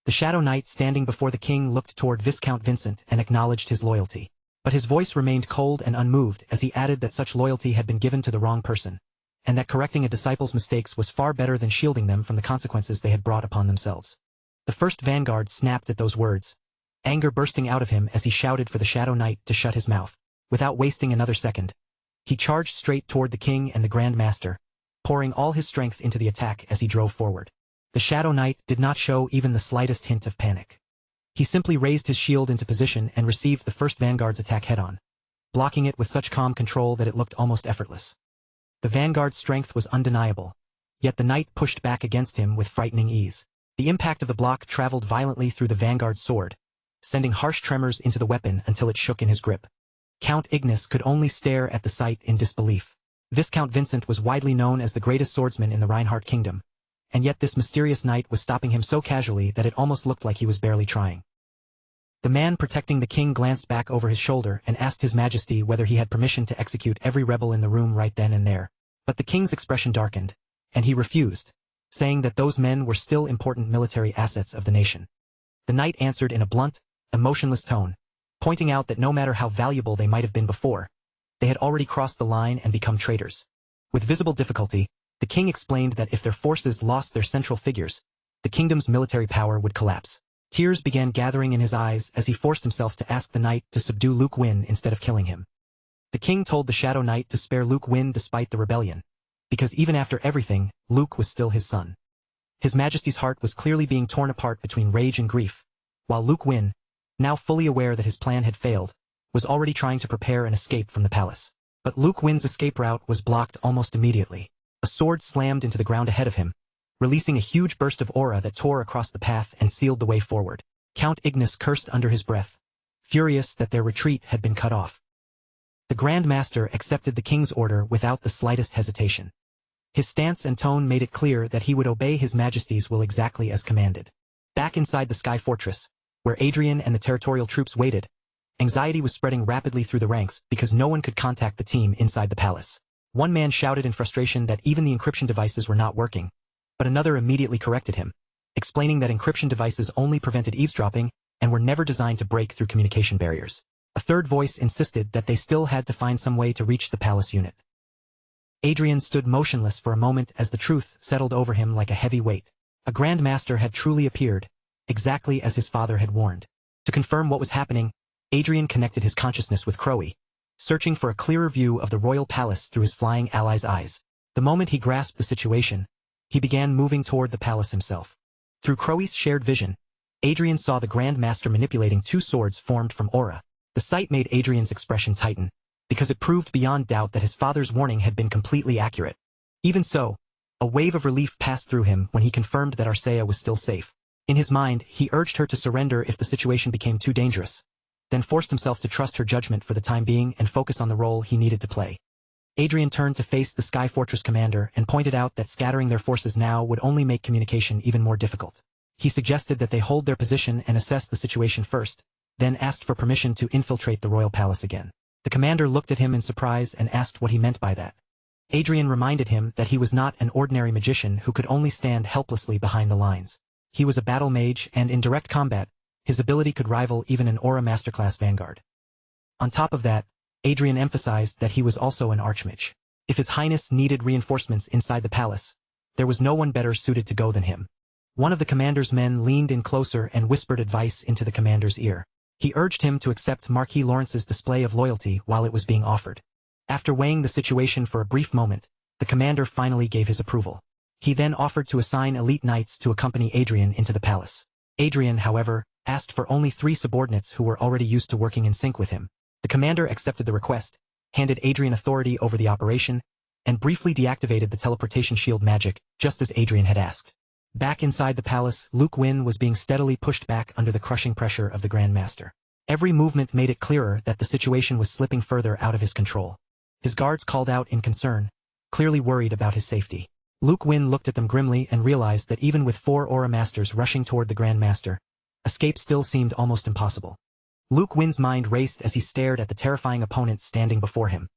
The Shadow Knight standing before the king looked toward Viscount Vincent and acknowledged his loyalty. But his voice remained cold and unmoved as he added that such loyalty had been given to the wrong person, and that correcting a disciple's mistakes was far better than shielding them from the consequences they had brought upon themselves. The first vanguard snapped at those words, anger bursting out of him as he shouted for the Shadow Knight to shut his mouth. Without wasting another second, he charged straight toward the king and the Grand Master, pouring all his strength into the attack as he drove forward. The Shadow Knight did not show even the slightest hint of panic. He simply raised his shield into position and received the first vanguard's attack head-on, blocking it with such calm control that it looked almost effortless. The vanguard's strength was undeniable, yet the knight pushed back against him with frightening ease. The impact of the block traveled violently through the vanguard's sword, sending harsh tremors into the weapon until it shook in his grip. Count Ignis could only stare at the sight in disbelief. Viscount Vincent was widely known as the greatest swordsman in the Reinhardt kingdom, and yet this mysterious knight was stopping him so casually that it almost looked like he was barely trying. The man protecting the king glanced back over his shoulder and asked His Majesty whether he had permission to execute every rebel in the room right then and there. But the king's expression darkened, and he refused, saying that those men were still important military assets of the nation. The knight answered in a blunt, emotionless tone, pointing out that no matter how valuable they might have been before, they had already crossed the line and become traitors. With visible difficulty, the king explained that if their forces lost their central figures, the kingdom's military power would collapse. Tears began gathering in his eyes as he forced himself to ask the knight to subdue Luke Wynn instead of killing him. The king told the Shadow Knight to spare Luke Wynn despite the rebellion, because even after everything, Luke was still his son. His Majesty's heart was clearly being torn apart between rage and grief, while Luke Wynn, now fully aware that his plan had failed, was already trying to prepare an escape from the palace. But Luke Wynn's escape route was blocked almost immediately. A sword slammed into the ground ahead of him, releasing a huge burst of aura that tore across the path and sealed the way forward. Count Ignis cursed under his breath, furious that their retreat had been cut off. The Grand Master accepted the king's order without the slightest hesitation. His stance and tone made it clear that he would obey His Majesty's will exactly as commanded. Back inside the Sky Fortress, where Adrian and the territorial troops waited, anxiety was spreading rapidly through the ranks because no one could contact the team inside the palace. One man shouted in frustration that even the encryption devices were not working, but another immediately corrected him, explaining that encryption devices only prevented eavesdropping and were never designed to break through communication barriers. A third voice insisted that they still had to find some way to reach the palace unit. Adrian stood motionless for a moment as the truth settled over him like a heavy weight. A Grand Master had truly appeared, exactly as his father had warned. To confirm what was happening, Adrian connected his consciousness with Crowe, searching for a clearer view of the royal palace through his flying ally's eyes. The moment he grasped the situation, he began moving toward the palace himself. Through Crowe's shared vision, Adrian saw the Grand Master manipulating two swords formed from aura. The sight made Adrian's expression tighten, because it proved beyond doubt that his father's warning had been completely accurate. Even so, a wave of relief passed through him when he confirmed that Arcea was still safe. In his mind, he urged her to surrender if the situation became too dangerous, then forced himself to trust her judgment for the time being and focus on the role he needed to play. Adrian turned to face the Sky Fortress commander and pointed out that scattering their forces now would only make communication even more difficult. He suggested that they hold their position and assess the situation first, then asked for permission to infiltrate the royal palace again. The commander looked at him in surprise and asked what he meant by that. Adrian reminded him that he was not an ordinary magician who could only stand helplessly behind the lines. He was a battle mage, and in direct combat, his ability could rival even an Aura Masterclass Vanguard. On top of that, Adrian emphasized that he was also an archmage. If His Highness needed reinforcements inside the palace, there was no one better suited to go than him. One of the commander's men leaned in closer and whispered advice into the commander's ear. He urged him to accept Marquis Lawrence's display of loyalty while it was being offered. After weighing the situation for a brief moment, the commander finally gave his approval. He then offered to assign elite knights to accompany Adrian into the palace. Adrian, however, asked for only 3 subordinates who were already used to working in sync with him. The commander accepted the request, handed Adrian authority over the operation, and briefly deactivated the teleportation shield magic, just as Adrian had asked. Back inside the palace, Luke Wynn was being steadily pushed back under the crushing pressure of the Grand Master. Every movement made it clearer that the situation was slipping further out of his control. His guards called out in concern, clearly worried about his safety. Luke Wynn looked at them grimly and realized that even with 4 Aura Masters rushing toward the Grand Master, escape still seemed almost impossible. Luke Wynn's mind raced as he stared at the terrifying opponent standing before him.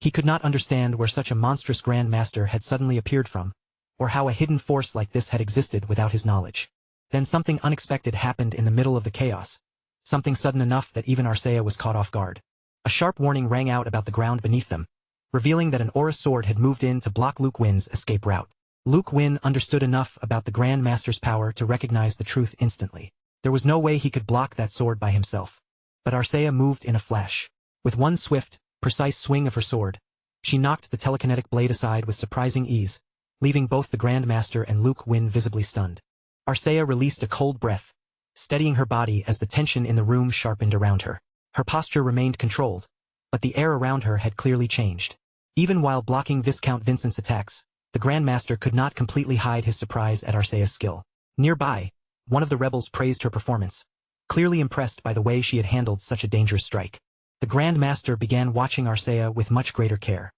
He could not understand where such a monstrous Grand Master had suddenly appeared from, or how a hidden force like this had existed without his knowledge. Then something unexpected happened in the middle of the chaos, something sudden enough that even Arcea was caught off guard. A sharp warning rang out about the ground beneath them, revealing that an aura sword had moved in to block Luke Wynn's escape route. Luke Wynn understood enough about the Grand Master's power to recognize the truth instantly. There was no way he could block that sword by himself. But Arcea moved in a flash. With one swift, precise swing of her sword, she knocked the telekinetic blade aside with surprising ease, leaving both the Grand Master and Luke Wynn visibly stunned. Arcea released a cold breath, steadying her body as the tension in the room sharpened around her. Her posture remained controlled, but the air around her had clearly changed. Even while blocking Viscount Vincent's attacks, the Grand Master could not completely hide his surprise at Arcea's skill. Nearby, one of the rebels praised her performance, clearly impressed by the way she had handled such a dangerous strike. The Grand Master began watching Arcea with much greater care.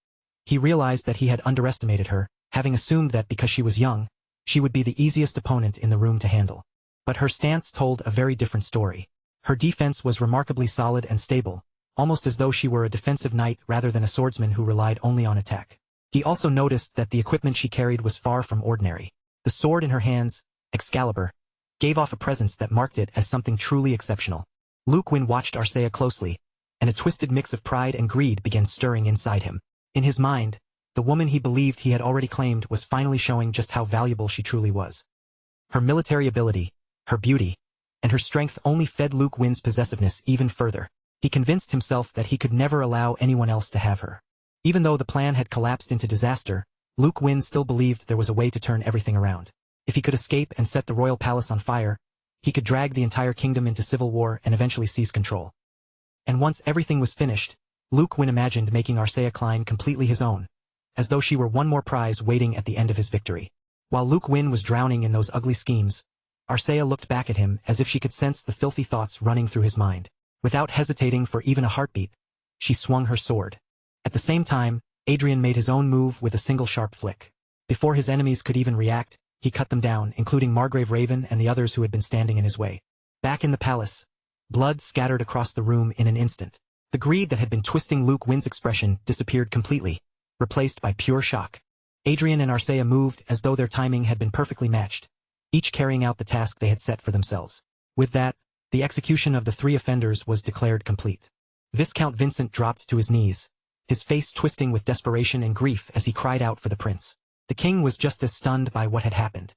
He realized that he had underestimated her, having assumed that because she was young, she would be the easiest opponent in the room to handle. But her stance told a very different story. Her defense was remarkably solid and stable, almost as though she were a defensive knight rather than a swordsman who relied only on attack. He also noticed that the equipment she carried was far from ordinary. The sword in her hands, Excalibur, gave off a presence that marked it as something truly exceptional. Luke Win watched Arcea closely, and a twisted mix of pride and greed began stirring inside him. In his mind, the woman he believed he had already claimed was finally showing just how valuable she truly was. Her military ability, her beauty, and her strength only fed Luke Win's possessiveness even further. He convinced himself that he could never allow anyone else to have her. Even though the plan had collapsed into disaster, Luke Win still believed there was a way to turn everything around. If he could escape and set the royal palace on fire, he could drag the entire kingdom into civil war and eventually seize control. And once everything was finished, Luke Win imagined making Arcea Klein completely his own, as though she were one more prize waiting at the end of his victory. While Luke Win was drowning in those ugly schemes, Arcea looked back at him as if she could sense the filthy thoughts running through his mind. Without hesitating for even a heartbeat, she swung her sword. At the same time, Adrian made his own move with a single sharp flick. Before his enemies could even react, he cut them down, including Margrave Raven and the others who had been standing in his way. Back in the palace, blood scattered across the room in an instant. The greed that had been twisting Luke Win's expression disappeared completely, replaced by pure shock. Adrian and Arcea moved as though their timing had been perfectly matched, each carrying out the task they had set for themselves. With that, the execution of the three offenders was declared complete. Viscount Vincent dropped to his knees, his face twisting with desperation and grief as he cried out for the prince. The king was just as stunned by what had happened.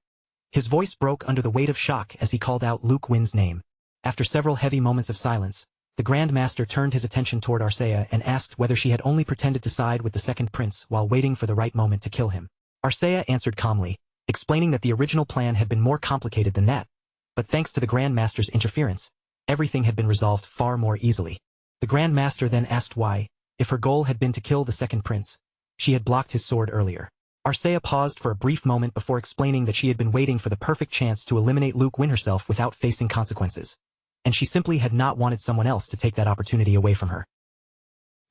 His voice broke under the weight of shock as he called out Luke Win's name. After several heavy moments of silence, the Grand Master turned his attention toward Arcea and asked whether she had only pretended to side with the second prince while waiting for the right moment to kill him. Arcea answered calmly, explaining that the original plan had been more complicated than that, but thanks to the Grand Master's interference, everything had been resolved far more easily. The Grand Master then asked why, if her goal had been to kill the second prince, she had blocked his sword earlier. Arcea paused for a brief moment before explaining that she had been waiting for the perfect chance to eliminate Luke Win herself without facing consequences, and she simply had not wanted someone else to take that opportunity away from her.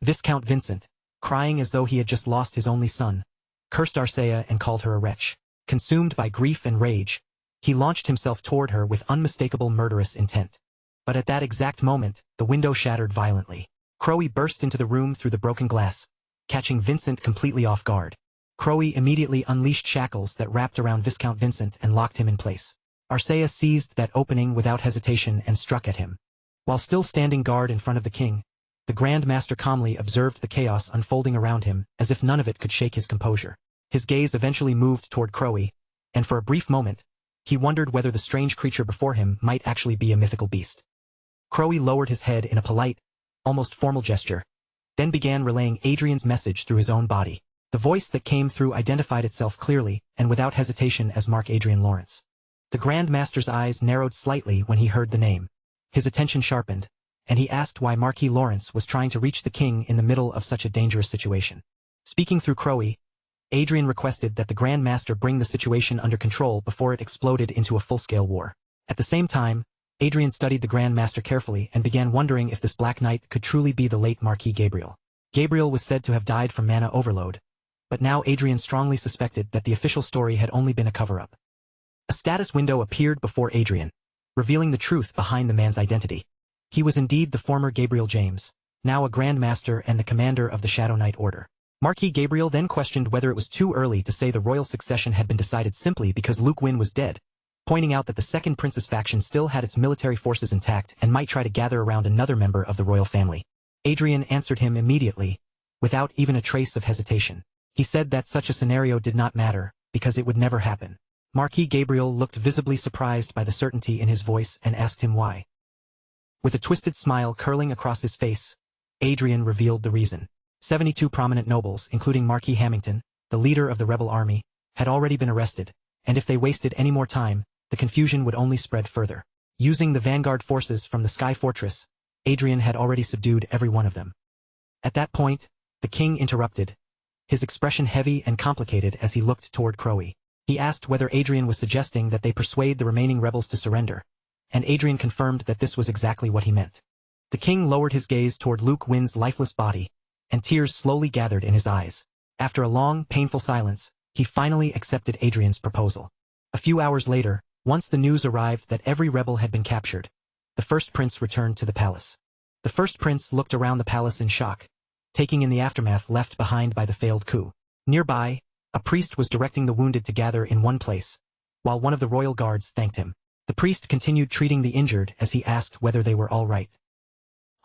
Viscount Vincent, crying as though he had just lost his only son, cursed Arcea and called her a wretch. Consumed by grief and rage, he launched himself toward her with unmistakable murderous intent. But at that exact moment, the window shattered violently. Crowe burst into the room through the broken glass, catching Vincent completely off guard. Crowe immediately unleashed shackles that wrapped around Viscount Vincent and locked him in place. Arcea seized that opening without hesitation and struck at him. While still standing guard in front of the king, the Grand Master calmly observed the chaos unfolding around him as if none of it could shake his composure. His gaze eventually moved toward Crowe, and for a brief moment, he wondered whether the strange creature before him might actually be a mythical beast. Crowe lowered his head in a polite, almost formal gesture, then began relaying Adrian's message through his own body. The voice that came through identified itself clearly and without hesitation as Mark Adrian Lawrence. The Grand Master's eyes narrowed slightly when he heard the name. His attention sharpened, and he asked why Marquis Lawrence was trying to reach the king in the middle of such a dangerous situation. Speaking through Crowe, Adrian requested that the Grand Master bring the situation under control before it exploded into a full-scale war. At the same time, Adrian studied the Grand Master carefully and began wondering if this Black Knight could truly be the late Marquis Gabriel. Gabriel was said to have died from mana overload, but now Adrian strongly suspected that the official story had only been a cover-up. A status window appeared before Adrian, revealing the truth behind the man's identity. He was indeed the former Gabriel James, now a Grand Master and the commander of the Shadow Knight Order. Marquis Gabriel then questioned whether it was too early to say the royal succession had been decided simply because Luke Win was dead, pointing out that the second prince's faction still had its military forces intact and might try to gather around another member of the royal family. Adrian answered him immediately, without even a trace of hesitation. He said that such a scenario did not matter, because it would never happen. Marquis Gabriel looked visibly surprised by the certainty in his voice and asked him why. With a twisted smile curling across his face, Adrian revealed the reason. 72 prominent nobles, including Marquis Hamilton, the leader of the rebel army, had already been arrested, and if they wasted any more time, the confusion would only spread further. Using the vanguard forces from the Sky Fortress, Adrian had already subdued every one of them. At that point, the king interrupted, his expression heavy and complicated as he looked toward Crowe. He asked whether Adrian was suggesting that they persuade the remaining rebels to surrender, and Adrian confirmed that this was exactly what he meant. The king lowered his gaze toward Luke Win's lifeless body, and tears slowly gathered in his eyes. After a long, painful silence, he finally accepted Adrian's proposal. A few hours later, once the news arrived that every rebel had been captured, the first prince returned to the palace. The first prince looked around the palace in shock, taking in the aftermath left behind by the failed coup. Nearby, a priest was directing the wounded to gather in one place, while one of the royal guards thanked him. The priest continued treating the injured as he asked whether they were all right.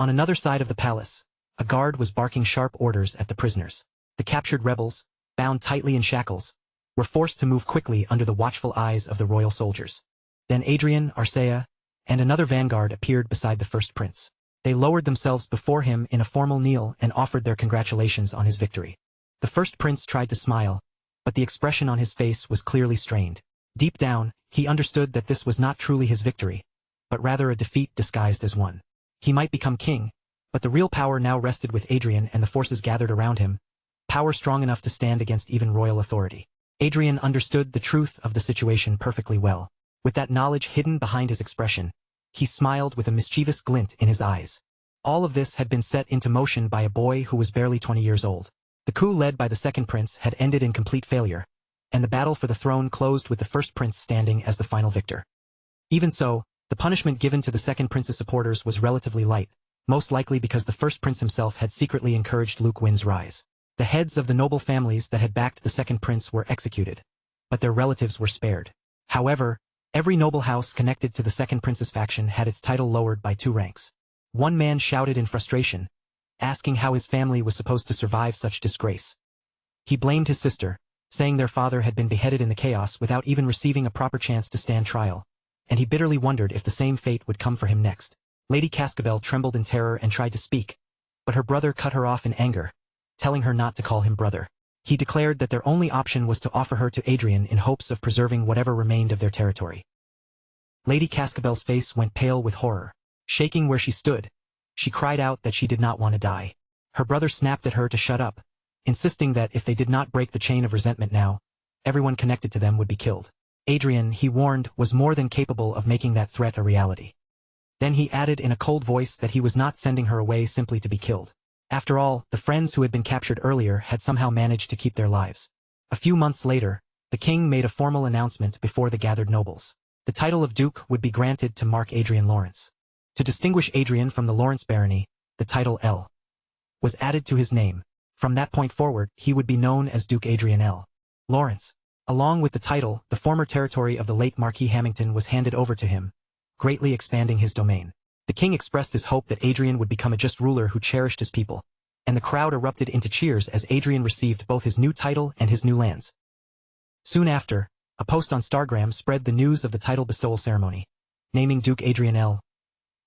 On another side of the palace, a guard was barking sharp orders at the prisoners. The captured rebels, bound tightly in shackles, were forced to move quickly under the watchful eyes of the royal soldiers. Then Adrian, Arcea, and another vanguard appeared beside the first prince. They lowered themselves before him in a formal kneel and offered their congratulations on his victory. The first prince tried to smile, but the expression on his face was clearly strained. Deep down, he understood that this was not truly his victory, but rather a defeat disguised as one. He might become king, but the real power now rested with Adrian and the forces gathered around him, power strong enough to stand against even royal authority. Adrian understood the truth of the situation perfectly well. With that knowledge hidden behind his expression, he smiled with a mischievous glint in his eyes. All of this had been set into motion by a boy who was barely 20 years old. The coup led by the second prince had ended in complete failure, and the battle for the throne closed with the first prince standing as the final victor. Even so, the punishment given to the second prince's supporters was relatively light, most likely because the first prince himself had secretly encouraged Luke Win's rise. The heads of the noble families that had backed the second prince were executed, but their relatives were spared. However, every noble house connected to the second prince's faction had its title lowered by 2 ranks. One man shouted in frustration, asking how his family was supposed to survive such disgrace. He blamed his sister, saying their father had been beheaded in the chaos without even receiving a proper chance to stand trial, and he bitterly wondered if the same fate would come for him next. Lady Cascabel trembled in terror and tried to speak, but her brother cut her off in anger, telling her not to call him brother. He declared that their only option was to offer her to Adrian in hopes of preserving whatever remained of their territory. Lady Cascabel's face went pale with horror. Shaking where she stood, she cried out that she did not want to die. Her brother snapped at her to shut up, insisting that if they did not break the chain of resentment now, everyone connected to them would be killed. Adrian, he warned, was more than capable of making that threat a reality. Then he added in a cold voice that he was not sending her away simply to be killed. After all, the friends who had been captured earlier had somehow managed to keep their lives. A few months later, the king made a formal announcement before the gathered nobles. The title of Duke would be granted to Mark Adrian Lawrence. To distinguish Adrian from the Lawrence barony, the title L was added to his name. From that point forward, he would be known as Duke Adrian L. Lawrence. Along with the title, the former territory of the late Marquis Hamilton was handed over to him, greatly expanding his domain. The king expressed his hope that Adrian would become a just ruler who cherished his people, and the crowd erupted into cheers as Adrian received both his new title and his new lands. Soon after, a post on Stargram spread the news of the title bestowal ceremony, naming Duke Adrian L.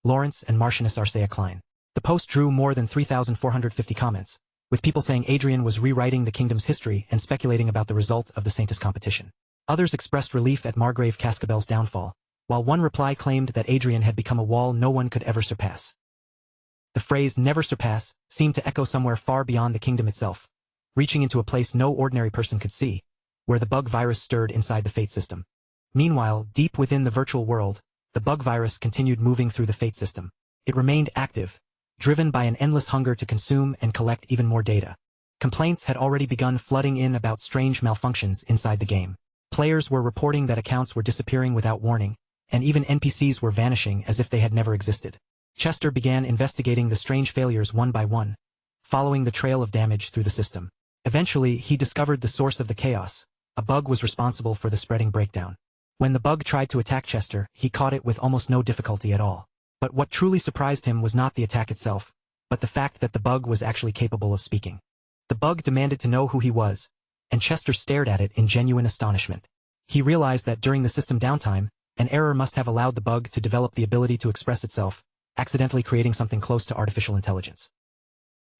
Lawrence and Marchioness Arcea Klein. The post drew more than 3,450 comments, with people saying Adrian was rewriting the kingdom's history and speculating about the result of the Saintis competition. Others expressed relief at Margrave Cascabel's downfall, while one reply claimed that Adrian had become a wall no one could ever surpass. The phrase "never surpass" seemed to echo somewhere far beyond the kingdom itself, reaching into a place no ordinary person could see, where the bug virus stirred inside the fate system. Meanwhile, deep within the virtual world, the bug virus continued moving through the fate system. It remained active, driven by an endless hunger to consume and collect even more data. Complaints had already begun flooding in about strange malfunctions inside the game. Players were reporting that accounts were disappearing without warning, and even NPCs were vanishing as if they had never existed. Chester began investigating the strange failures one by one, following the trail of damage through the system. Eventually, he discovered the source of the chaos. A bug was responsible for the spreading breakdown. When the bug tried to attack Chester, he caught it with almost no difficulty at all. But what truly surprised him was not the attack itself, but the fact that the bug was actually capable of speaking. The bug demanded to know who he was, and Chester stared at it in genuine astonishment. He realized that during the system downtime, an error must have allowed the bug to develop the ability to express itself, accidentally creating something close to artificial intelligence.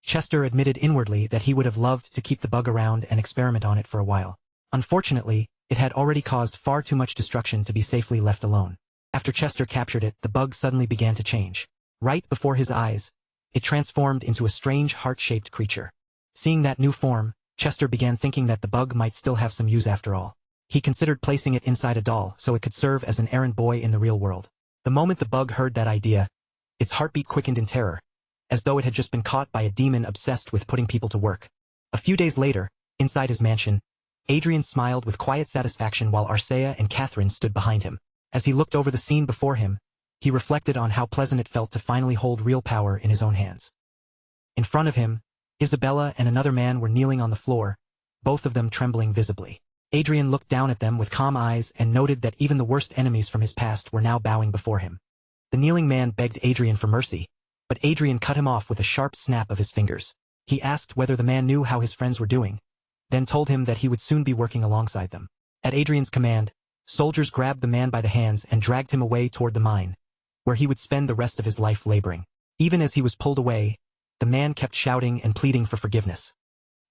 Chester admitted inwardly that he would have loved to keep the bug around and experiment on it for a while. Unfortunately, it had already caused far too much destruction to be safely left alone. After Chester captured it, the bug suddenly began to change. Right before his eyes, it transformed into a strange heart-shaped creature. Seeing that new form, Chester began thinking that the bug might still have some use after all. He considered placing it inside a doll so it could serve as an errand boy in the real world. The moment the bug heard that idea, Its heartbeat quickened in terror, as though it had just been caught by a demon obsessed with putting people to work. A few days later, inside his mansion, Adrian smiled with quiet satisfaction while Arcea and Catherine stood behind him. As he looked over the scene before him, he reflected on how pleasant it felt to finally hold real power in his own hands. In front of him, Isabella and another man were kneeling on the floor, both of them trembling visibly. Adrian looked down at them with calm eyes and noted that even the worst enemies from his past were now bowing before him. The kneeling man begged Adrian for mercy, but Adrian cut him off with a sharp snap of his fingers. He asked whether the man knew how his friends were doing, then told him that he would soon be working alongside them. At Adrian's command, soldiers grabbed the man by the hands and dragged him away toward the mine, where he would spend the rest of his life laboring. Even as he was pulled away, the man kept shouting and pleading for forgiveness.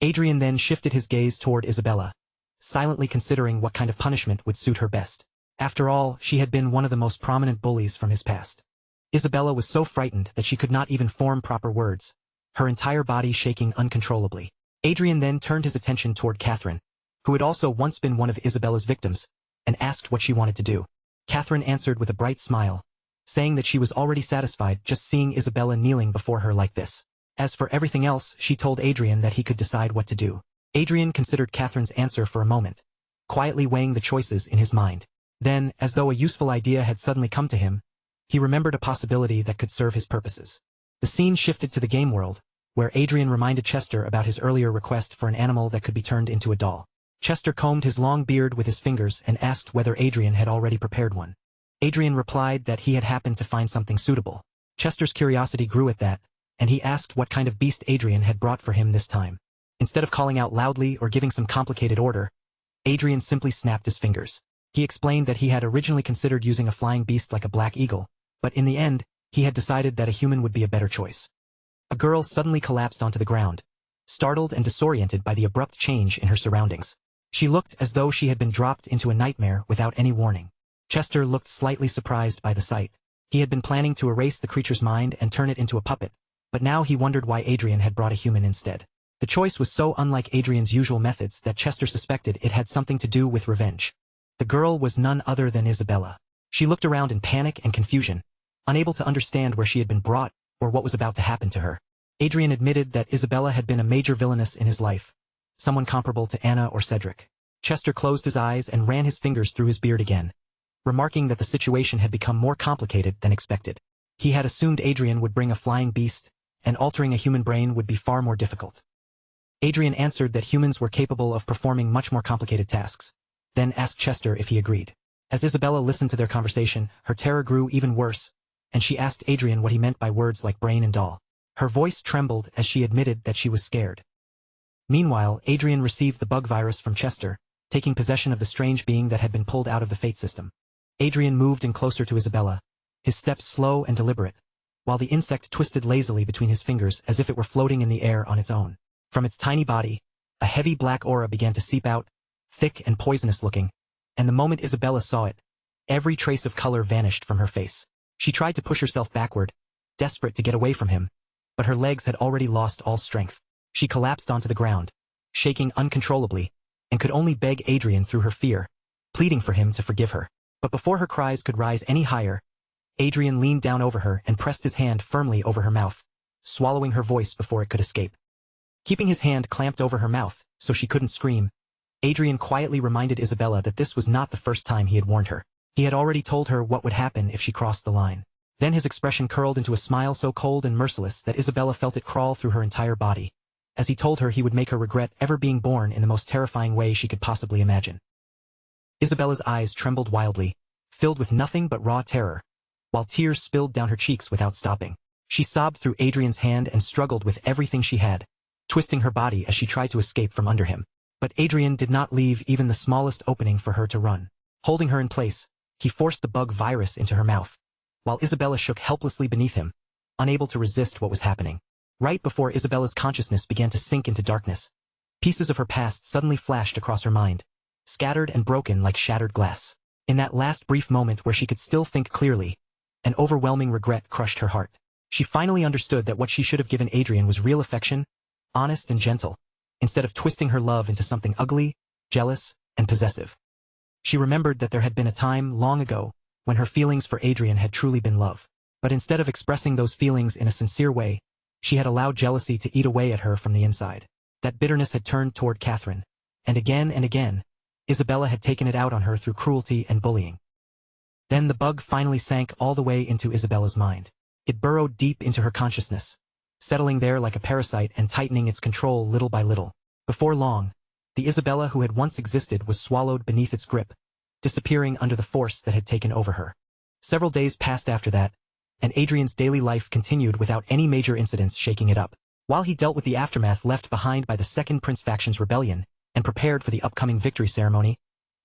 Adrian then shifted his gaze toward Isabella, silently considering what kind of punishment would suit her best. After all, she had been one of the most prominent bullies from his past. Isabella was so frightened that she could not even form proper words, her entire body shaking uncontrollably. Adrian then turned his attention toward Catherine, who had also once been one of Isabella's victims, and asked what she wanted to do. Catherine answered with a bright smile, saying that she was already satisfied just seeing Isabella kneeling before her like this. As for everything else, she told Adrian that he could decide what to do. Adrian considered Catherine's answer for a moment, quietly weighing the choices in his mind. Then, as though a useful idea had suddenly come to him, he remembered a possibility that could serve his purposes. The scene shifted to the game world, where Adrian reminded Chester about his earlier request for an animal that could be turned into a doll. Chester combed his long beard with his fingers and asked whether Adrian had already prepared one. Adrian replied that he had happened to find something suitable. Chester's curiosity grew at that, and he asked what kind of beast Adrian had brought for him this time. Instead of calling out loudly or giving some complicated order, Adrian simply snapped his fingers. He explained that he had originally considered using a flying beast like a black eagle, but in the end, he had decided that a human would be a better choice. A girl suddenly collapsed onto the ground, startled and disoriented by the abrupt change in her surroundings. She looked as though she had been dropped into a nightmare without any warning. Chester looked slightly surprised by the sight. He had been planning to erase the creature's mind and turn it into a puppet, but now he wondered why Adrian had brought a human instead. The choice was so unlike Adrian's usual methods that Chester suspected it had something to do with revenge. The girl was none other than Isabella. She looked around in panic and confusion, unable to understand where she had been brought or what was about to happen to her. Adrian admitted that Isabella had been a major villainess in his life, someone comparable to Anna or Cedric. Chester closed his eyes and ran his fingers through his beard again, remarking that the situation had become more complicated than expected. He had assumed Adrian would bring a flying beast, and altering a human brain would be far more difficult. Adrian answered that humans were capable of performing much more complicated tasks, then asked Chester if he agreed. As Isabella listened to their conversation, her terror grew even worse, and she asked Adrian what he meant by words like brain and doll. Her voice trembled as she admitted that she was scared. Meanwhile, Adrian received the bug virus from Chester, taking possession of the strange being that had been pulled out of the fate system. Adrian moved in closer to Isabella, his steps slow and deliberate, while the insect twisted lazily between his fingers as if it were floating in the air on its own. From its tiny body, a heavy black aura began to seep out, thick and poisonous looking, and the moment Isabella saw it, every trace of color vanished from her face. She tried to push herself backward, desperate to get away from him, but her legs had already lost all strength. She collapsed onto the ground, shaking uncontrollably, and could only beg Adrian through her fear, pleading for him to forgive her. But before her cries could rise any higher, Adrian leaned down over her and pressed his hand firmly over her mouth, swallowing her voice before it could escape. Keeping his hand clamped over her mouth so she couldn't scream, Adrian quietly reminded Isabella that this was not the first time he had warned her. He had already told her what would happen if she crossed the line. Then his expression curled into a smile so cold and merciless that Isabella felt it crawl through her entire body, as he told her he would make her regret ever being born in the most terrifying way she could possibly imagine. Isabella's eyes trembled wildly, filled with nothing but raw terror, while tears spilled down her cheeks without stopping. She sobbed through Adrian's hand and struggled with everything she had, twisting her body as she tried to escape from under him. But Adrian did not leave even the smallest opening for her to run. Holding her in place, he forced the bug virus into her mouth, while Isabella shook helplessly beneath him, unable to resist what was happening. Right before Isabella's consciousness began to sink into darkness, pieces of her past suddenly flashed across her mind, scattered and broken like shattered glass. In that last brief moment where she could still think clearly, an overwhelming regret crushed her heart. She finally understood that what she should have given Adrian was real affection, honest and gentle, instead of twisting her love into something ugly, jealous, and possessive. She remembered that there had been a time long ago when her feelings for Adrian had truly been love. But instead of expressing those feelings in a sincere way, she had allowed jealousy to eat away at her from the inside. That bitterness had turned toward Catherine, and again, Isabella had taken it out on her through cruelty and bullying. Then the bug finally sank all the way into Isabella's mind. It burrowed deep into her consciousness, settling there like a parasite and tightening its control little by little. Before long, the Isabella who had once existed was swallowed beneath its grip, disappearing under the force that had taken over her. Several days passed after that, and Adrian's daily life continued without any major incidents shaking it up. While he dealt with the aftermath left behind by the Second Prince faction's rebellion and prepared for the upcoming victory ceremony,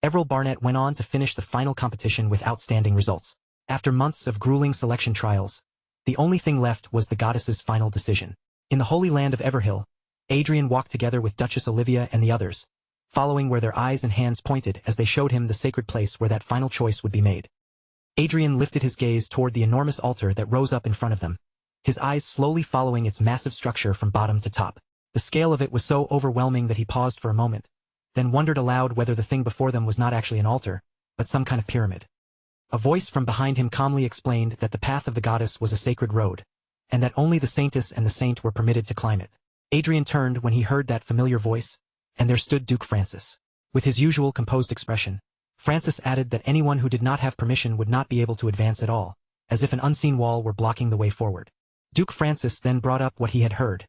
Everil Barnett went on to finish the final competition with outstanding results. After months of grueling selection trials, the only thing left was the goddess's final decision. In the Holy Land of Everhill, Adrian walked together with Duchess Olivia and the others, following where their eyes and hands pointed as they showed him the sacred place where that final choice would be made. Adrian lifted his gaze toward the enormous altar that rose up in front of them, his eyes slowly following its massive structure from bottom to top. The scale of it was so overwhelming that he paused for a moment, then wondered aloud whether the thing before them was not actually an altar, but some kind of pyramid. A voice from behind him calmly explained that the path of the goddess was a sacred road, and that only the saintess and the saint were permitted to climb it. Adrian turned when he heard that familiar voice, and there stood Duke Francis. With his usual composed expression, Francis added that anyone who did not have permission would not be able to advance at all, as if an unseen wall were blocking the way forward. Duke Francis then brought up what he had heard,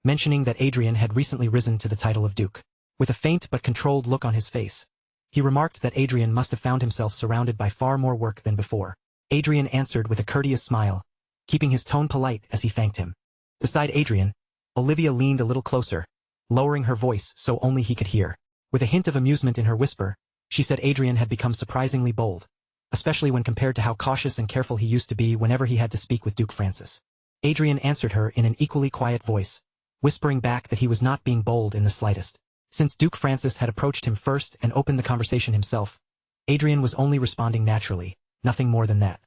mentioning that Adrian had recently risen to the title of Duke. With a faint but controlled look on his face, he remarked that Adrian must have found himself surrounded by far more work than before. Adrian answered with a courteous smile, keeping his tone polite as he thanked him. Beside Adrian, Olivia leaned a little closer, lowering her voice so only he could hear. With a hint of amusement in her whisper, she said Adrian had become surprisingly bold, especially when compared to how cautious and careful he used to be whenever he had to speak with Duke Francis. Adrian answered her in an equally quiet voice, whispering back that he was not being bold in the slightest. Since Duke Francis had approached him first and opened the conversation himself, Adrian was only responding naturally, nothing more than that.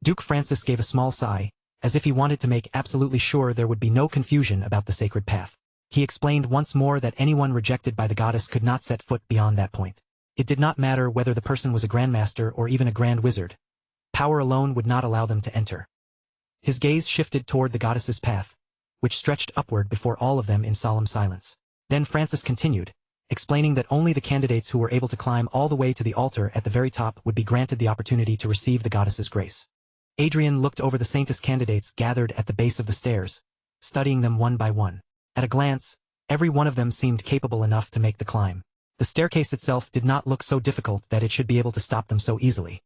Duke Francis gave a small sigh, as if he wanted to make absolutely sure there would be no confusion about the sacred path. He explained once more that anyone rejected by the goddess could not set foot beyond that point. It did not matter whether the person was a grandmaster or even a grand wizard. Power alone would not allow them to enter. His gaze shifted toward the goddess's path, which stretched upward before all of them in solemn silence. Then Francis continued, explaining that only the candidates who were able to climb all the way to the altar at the very top would be granted the opportunity to receive the goddess's grace. Adrian looked over the saintess candidates gathered at the base of the stairs, studying them one by one. At a glance, every one of them seemed capable enough to make the climb. The staircase itself did not look so difficult that it should be able to stop them so easily.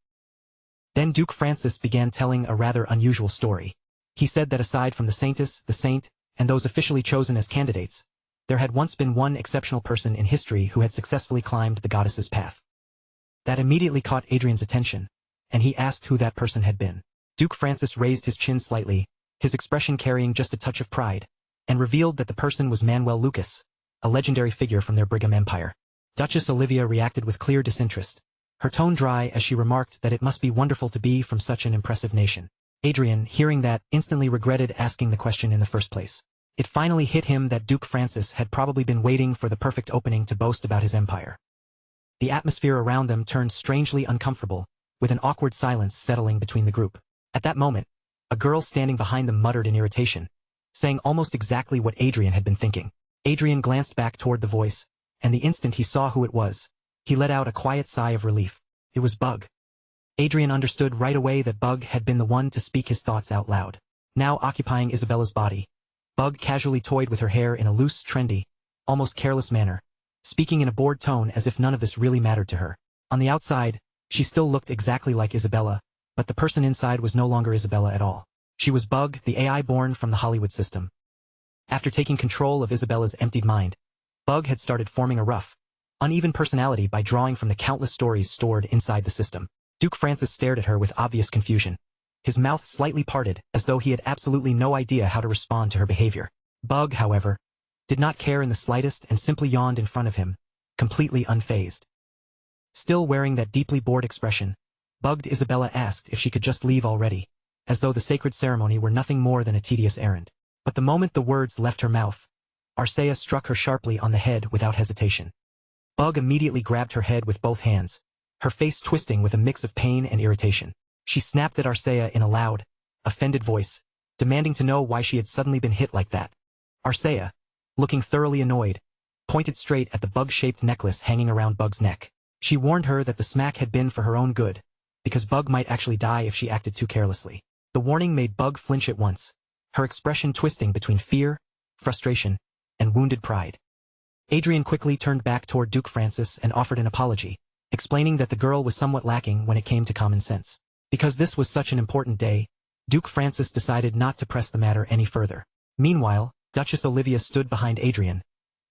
Then Duke Francis began telling a rather unusual story. He said that aside from the saintess, the saint, and those officially chosen as candidates, there had once been one exceptional person in history who had successfully climbed the goddess's path. That immediately caught Adrian's attention, and he asked who that person had been. Duke Francis raised his chin slightly, his expression carrying just a touch of pride, and revealed that the person was Manuel Lucas, a legendary figure from their Brigham Empire. Duchess Olivia reacted with clear disinterest, her tone dry as she remarked that it must be wonderful to be from such an impressive nation. Adrian, hearing that, instantly regretted asking the question in the first place. It finally hit him that Duke Francis had probably been waiting for the perfect opening to boast about his empire. The atmosphere around them turned strangely uncomfortable, with an awkward silence settling between the group. At that moment, a girl standing behind them muttered in irritation, saying almost exactly what Adrian had been thinking. Adrian glanced back toward the voice, and the instant he saw who it was, he let out a quiet sigh of relief. It was Bug. Adrian understood right away that Bug had been the one to speak his thoughts out loud. Now occupying Isabella's body, Bug casually toyed with her hair in a loose, trendy, almost careless manner, speaking in a bored tone as if none of this really mattered to her. On the outside, she still looked exactly like Isabella, but the person inside was no longer Isabella at all. She was Bug, the AI born from the Hollywood system. After taking control of Isabella's emptied mind, Bug had started forming a rough, uneven personality by drawing from the countless stories stored inside the system. Duke Francis stared at her with obvious confusion, his mouth slightly parted as though he had absolutely no idea how to respond to her behavior. Bug, however, did not care in the slightest and simply yawned in front of him, completely unfazed. Still wearing that deeply bored expression, Bugged Isabella asked if she could just leave already, as though the sacred ceremony were nothing more than a tedious errand. But the moment the words left her mouth, Arcea struck her sharply on the head without hesitation. Bug immediately grabbed her head with both hands, her face twisting with a mix of pain and irritation. She snapped at Arcea in a loud, offended voice, demanding to know why she had suddenly been hit like that. Arcea, looking thoroughly annoyed, pointed straight at the bug-shaped necklace hanging around Bug's neck. She warned her that the smack had been for her own good, because Bug might actually die if she acted too carelessly. The warning made Bug flinch at once, her expression twisting between fear, frustration, and wounded pride. Adrian quickly turned back toward Duke Francis and offered an apology, explaining that the girl was somewhat lacking when it came to common sense. Because this was such an important day, Duke Francis decided not to press the matter any further. Meanwhile, Duchess Olivia stood behind Adrian,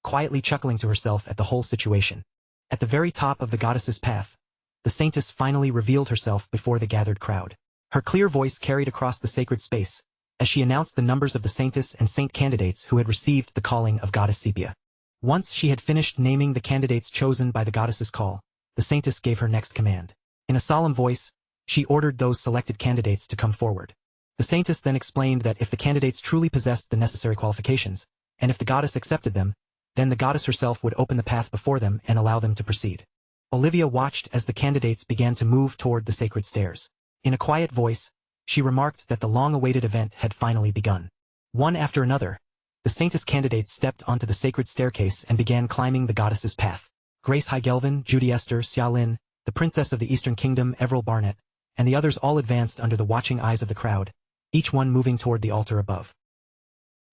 quietly chuckling to herself at the whole situation. At the very top of the goddess's path, the saintess finally revealed herself before the gathered crowd. Her clear voice carried across the sacred space, as she announced the numbers of the saintess and saint candidates who had received the calling of Goddess Sepia. Once she had finished naming the candidates chosen by the goddess's call, the saintess gave her next command. In a solemn voice, she ordered those selected candidates to come forward. The saintess then explained that if the candidates truly possessed the necessary qualifications, and if the goddess accepted them, then the goddess herself would open the path before them and allow them to proceed. Olivia watched as the candidates began to move toward the sacred stairs. In a quiet voice, she remarked that the long-awaited event had finally begun. One after another, the saintess candidates stepped onto the sacred staircase and began climbing the goddess's path. Grace High-Gelvin, Judy Esther, Xia Lin, the princess of the Eastern Kingdom, Everil Barnett, and the others all advanced under the watching eyes of the crowd, each one moving toward the altar above.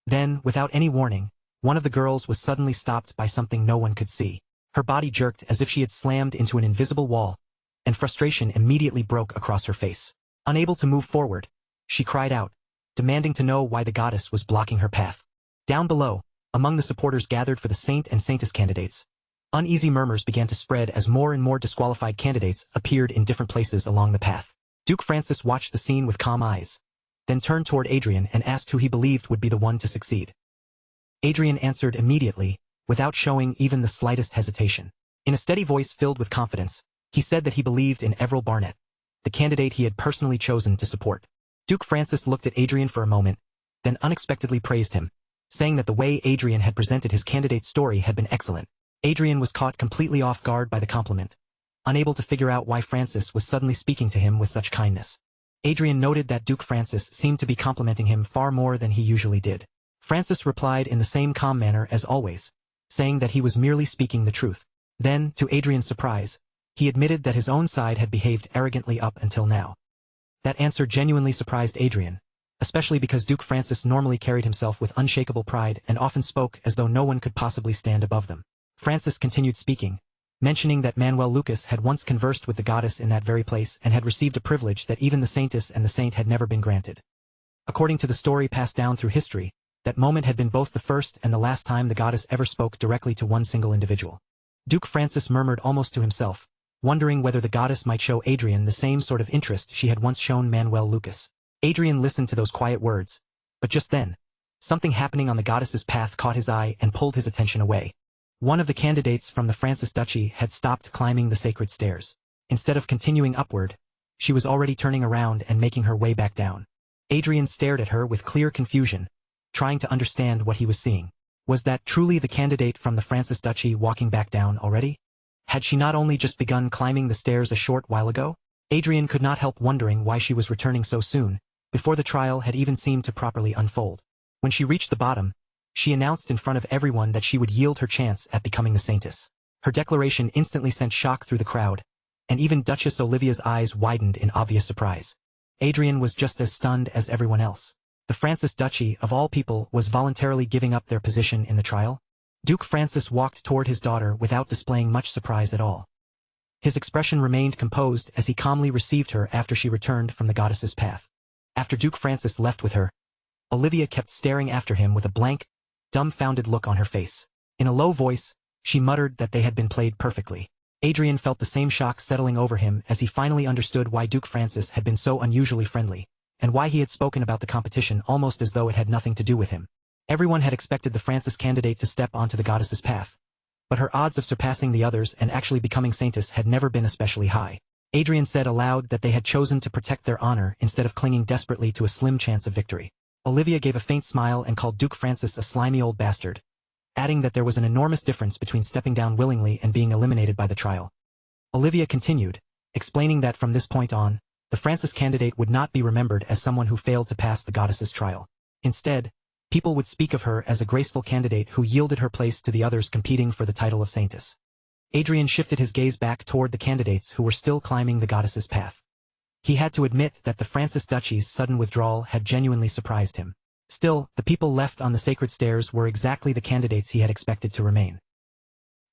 Then, without any warning, one of the girls was suddenly stopped by something no one could see. Her body jerked as if she had slammed into an invisible wall, and frustration immediately broke across her face. Unable to move forward, she cried out, demanding to know why the goddess was blocking her path. Down below, among the supporters gathered for the saint and saintess candidates, uneasy murmurs began to spread as more and more disqualified candidates appeared in different places along the path. Duke Francis watched the scene with calm eyes, then turned toward Adrian and asked who he believed would be the one to succeed. Adrian answered immediately, without showing even the slightest hesitation. In a steady voice filled with confidence, he said that he believed in Everil Barnett, the candidate he had personally chosen to support. Duke Francis looked at Adrian for a moment, then unexpectedly praised him, saying that the way Adrian had presented his candidate's story had been excellent. Adrian was caught completely off guard by the compliment, unable to figure out why Francis was suddenly speaking to him with such kindness. Adrian noted that Duke Francis seemed to be complimenting him far more than he usually did. Francis replied in the same calm manner as always, saying that he was merely speaking the truth. Then, to Adrian's surprise, he admitted that his own side had behaved arrogantly up until now. That answer genuinely surprised Adrian, especially because Duke Francis normally carried himself with unshakable pride and often spoke as though no one could possibly stand above them. Francis continued speaking, mentioning that Manuel Lucas had once conversed with the goddess in that very place and had received a privilege that even the saintess and the saint had never been granted. According to the story passed down through history, that moment had been both the first and the last time the goddess ever spoke directly to one single individual. Duke Francis murmured almost to himself, wondering whether the goddess might show Adrian the same sort of interest she had once shown Manuel Lucas. Adrian listened to those quiet words, but just then, something happening on the goddess's path caught his eye and pulled his attention away. One of the candidates from the Francis Duchy had stopped climbing the sacred stairs. Instead of continuing upward, she was already turning around and making her way back down. Adrian stared at her with clear confusion, trying to understand what he was seeing. Was that truly the candidate from the Francis Duchy walking back down already? Had she not only just begun climbing the stairs a short while ago? Adrian could not help wondering why she was returning so soon, before the trial had even seemed to properly unfold. When she reached the bottom, she announced in front of everyone that she would yield her chance at becoming the saintess. Her declaration instantly sent shock through the crowd, and even Duchess Olivia's eyes widened in obvious surprise. Adrian was just as stunned as everyone else. The Francis Duchy, of all people, was voluntarily giving up their position in the trial? Duke Francis walked toward his daughter without displaying much surprise at all. His expression remained composed as he calmly received her after she returned from the goddess's path. After Duke Francis left with her, Olivia kept staring after him with a blank, dumbfounded look on her face. In a low voice, she muttered that they had been played perfectly. Adrian felt the same shock settling over him as he finally understood why Duke Francis had been so unusually friendly, and why he had spoken about the competition almost as though it had nothing to do with him. Everyone had expected the Francis candidate to step onto the goddess's path, but her odds of surpassing the others and actually becoming saintess had never been especially high. Adrian said aloud that they had chosen to protect their honor instead of clinging desperately to a slim chance of victory. Olivia gave a faint smile and called Duke Francis a slimy old bastard, adding that there was an enormous difference between stepping down willingly and being eliminated by the trial. Olivia continued, explaining that from this point on, the Francis candidate would not be remembered as someone who failed to pass the goddess's trial. Instead, people would speak of her as a graceful candidate who yielded her place to the others competing for the title of saintess. Adrian shifted his gaze back toward the candidates who were still climbing the goddess's path. He had to admit that the Francis Duchy's sudden withdrawal had genuinely surprised him. Still, the people left on the sacred stairs were exactly the candidates he had expected to remain.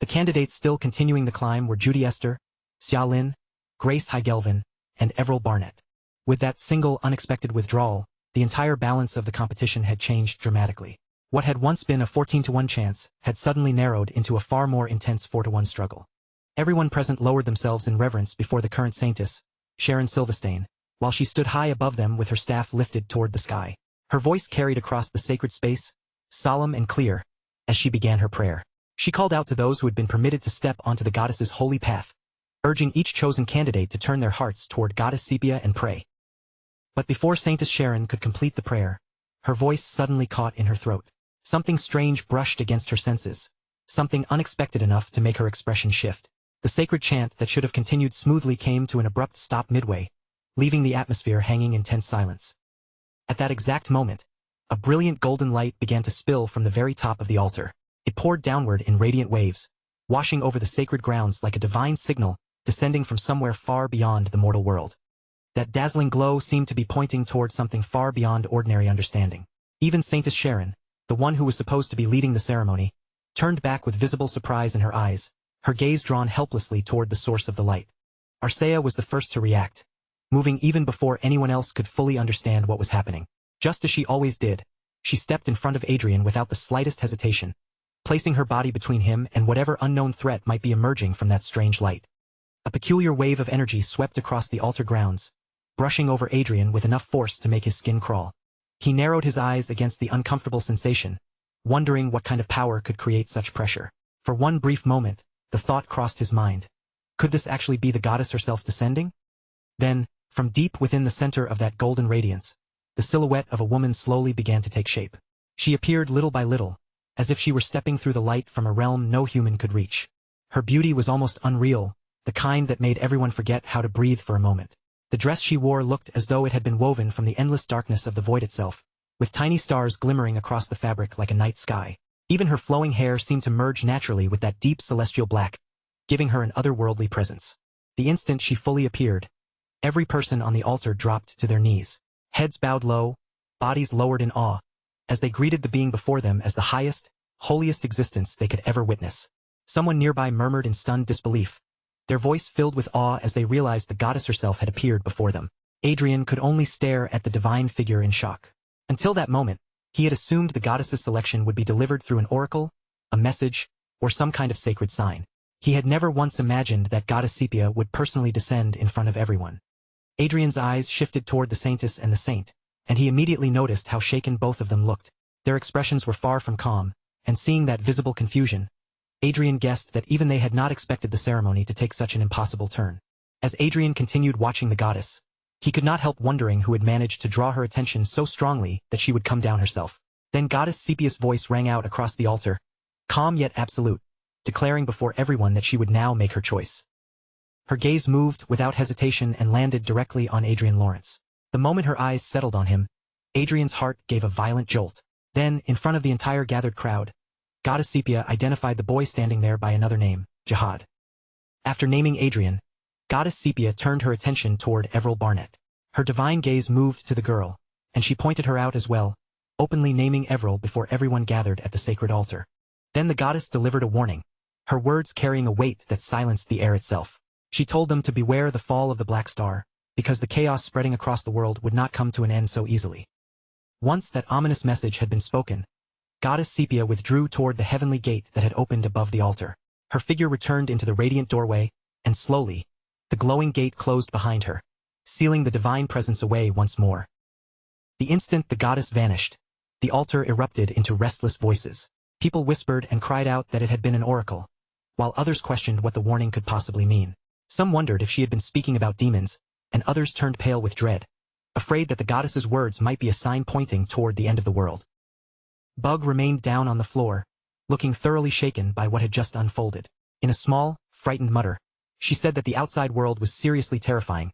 The candidates still continuing the climb were Judy Esther, Xia Lin, Grace Heigelvin, and Everil Barnett. With that single unexpected withdrawal, the entire balance of the competition had changed dramatically. What had once been a 14-to-1 chance had suddenly narrowed into a far more intense 4-to-1 struggle. Everyone present lowered themselves in reverence before the current saintess, Sharon Silverstein, while she stood high above them with her staff lifted toward the sky. Her voice carried across the sacred space, solemn and clear, as she began her prayer. She called out to those who had been permitted to step onto the goddess's holy path, urging each chosen candidate to turn their hearts toward Goddess Sepia and pray. But before Saintess Sharon could complete the prayer, her voice suddenly caught in her throat. Something strange brushed against her senses, something unexpected enough to make her expression shift. The sacred chant that should have continued smoothly came to an abrupt stop midway, leaving the atmosphere hanging in tense silence. At that exact moment, a brilliant golden light began to spill from the very top of the altar. It poured downward in radiant waves, washing over the sacred grounds like a divine signal descending from somewhere far beyond the mortal world. That dazzling glow seemed to be pointing toward something far beyond ordinary understanding. Even Saintess Sharon, the one who was supposed to be leading the ceremony, turned back with visible surprise in her eyes, her gaze drawn helplessly toward the source of the light. Arcea was the first to react, moving even before anyone else could fully understand what was happening. Just as she always did, she stepped in front of Adrian without the slightest hesitation, placing her body between him and whatever unknown threat might be emerging from that strange light. A peculiar wave of energy swept across the altar grounds, brushing over Adrian with enough force to make his skin crawl. He narrowed his eyes against the uncomfortable sensation, wondering what kind of power could create such pressure. For one brief moment, the thought crossed his mind. Could this actually be the goddess herself descending? Then, from deep within the center of that golden radiance, the silhouette of a woman slowly began to take shape. She appeared little by little, as if she were stepping through the light from a realm no human could reach. Her beauty was almost unreal, the kind that made everyone forget how to breathe for a moment. The dress she wore looked as though it had been woven from the endless darkness of the void itself, with tiny stars glimmering across the fabric like a night sky. Even her flowing hair seemed to merge naturally with that deep celestial black, giving her an otherworldly presence. The instant she fully appeared, every person on the altar dropped to their knees, heads bowed low, bodies lowered in awe, as they greeted the being before them as the highest, holiest existence they could ever witness. Someone nearby murmured in stunned disbelief, their voice filled with awe as they realized the goddess herself had appeared before them. Adrian could only stare at the divine figure in shock. Until that moment, he had assumed the goddess's selection would be delivered through an oracle, a message, or some kind of sacred sign. He had never once imagined that Goddess Sepia would personally descend in front of everyone. Adrian's eyes shifted toward the saintess and the saint, and he immediately noticed how shaken both of them looked. Their expressions were far from calm, and seeing that visible confusion, Adrian guessed that even they had not expected the ceremony to take such an impossible turn. As Adrian continued watching the goddess, he could not help wondering who had managed to draw her attention so strongly that she would come down herself. Then Goddess Sepia's voice rang out across the altar, calm yet absolute, declaring before everyone that she would now make her choice. Her gaze moved without hesitation and landed directly on Adrian Lawrence. The moment her eyes settled on him, Adrian's heart gave a violent jolt. Then, in front of the entire gathered crowd, Goddess Sepia identified the boy standing there by another name, Jihad. After naming Adrian, Goddess Sepia turned her attention toward Everil Barnett. Her divine gaze moved to the girl, and she pointed her out as well, openly naming Everil before everyone gathered at the sacred altar. Then the goddess delivered a warning, her words carrying a weight that silenced the air itself. She told them to beware the fall of the Black Star, because the chaos spreading across the world would not come to an end so easily. Once that ominous message had been spoken, Goddess Sepia withdrew toward the heavenly gate that had opened above the altar. Her figure returned into the radiant doorway, and slowly, the glowing gate closed behind her, sealing the divine presence away once more. The instant the goddess vanished, the altar erupted into restless voices. People whispered and cried out that it had been an oracle, while others questioned what the warning could possibly mean. Some wondered if she had been speaking about demons, and others turned pale with dread, afraid that the goddess's words might be a sign pointing toward the end of the world. Bug remained down on the floor, looking thoroughly shaken by what had just unfolded. In a small, frightened mutter, she said that the outside world was seriously terrifying,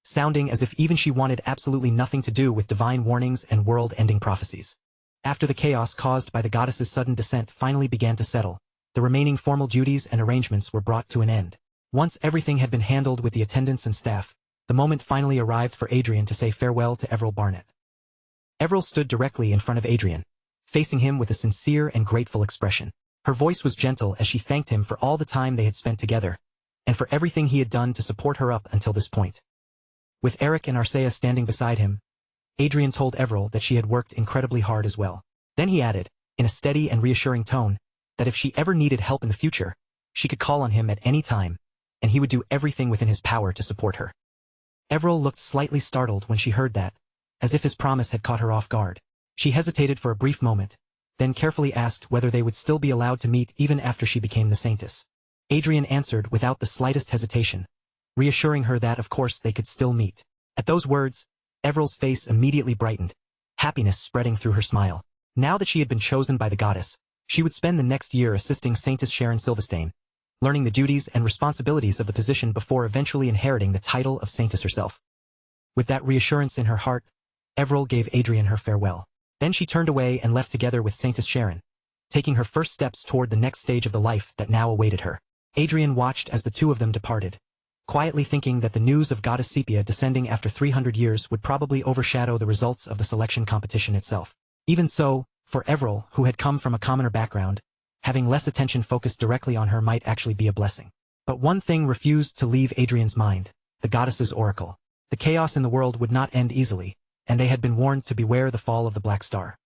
sounding as if even she wanted absolutely nothing to do with divine warnings and world-ending prophecies. After the chaos caused by the goddess's sudden descent finally began to settle, the remaining formal duties and arrangements were brought to an end. Once everything had been handled with the attendants and staff, the moment finally arrived for Adrian to say farewell to Everil Barnett. Everil stood directly in front of Adrian, facing him with a sincere and grateful expression. Her voice was gentle as she thanked him for all the time they had spent together, and for everything he had done to support her up until this point. With Eric and Arcea standing beside him, Adrian told Everil that she had worked incredibly hard as well. Then he added, in a steady and reassuring tone, that if she ever needed help in the future, she could call on him at any time, and he would do everything within his power to support her. Everil looked slightly startled when she heard that, as if his promise had caught her off guard. She hesitated for a brief moment, then carefully asked whether they would still be allowed to meet even after she became the saintess. Adrian answered without the slightest hesitation, reassuring her that of course they could still meet. At those words, Everil's face immediately brightened, happiness spreading through her smile. Now that she had been chosen by the goddess, she would spend the next year assisting Saintess Sharon Silverstein, learning the duties and responsibilities of the position before eventually inheriting the title of saintess herself. With that reassurance in her heart, Everil gave Adrian her farewell. Then she turned away and left together with Saintess Sharon, taking her first steps toward the next stage of the life that now awaited her. Adrian watched as the two of them departed, quietly thinking that the news of Goddess Sepia descending after 300 years would probably overshadow the results of the selection competition itself. Even so, for Everil, who had come from a commoner background, having less attention focused directly on her might actually be a blessing. But one thing refused to leave Adrian's mind, the goddess's oracle. The chaos in the world would not end easily, and they had been warned to beware the fall of the Black Star.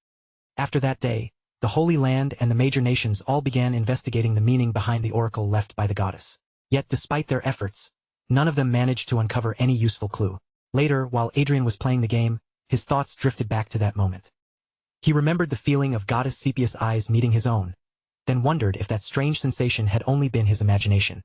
After that day, the Holy Land and the major nations all began investigating the meaning behind the oracle left by the goddess. Yet despite their efforts, none of them managed to uncover any useful clue. Later, while Adrian was playing the game, his thoughts drifted back to that moment. He remembered the feeling of Goddess Sepia's eyes meeting his own, then wondered if that strange sensation had only been his imagination.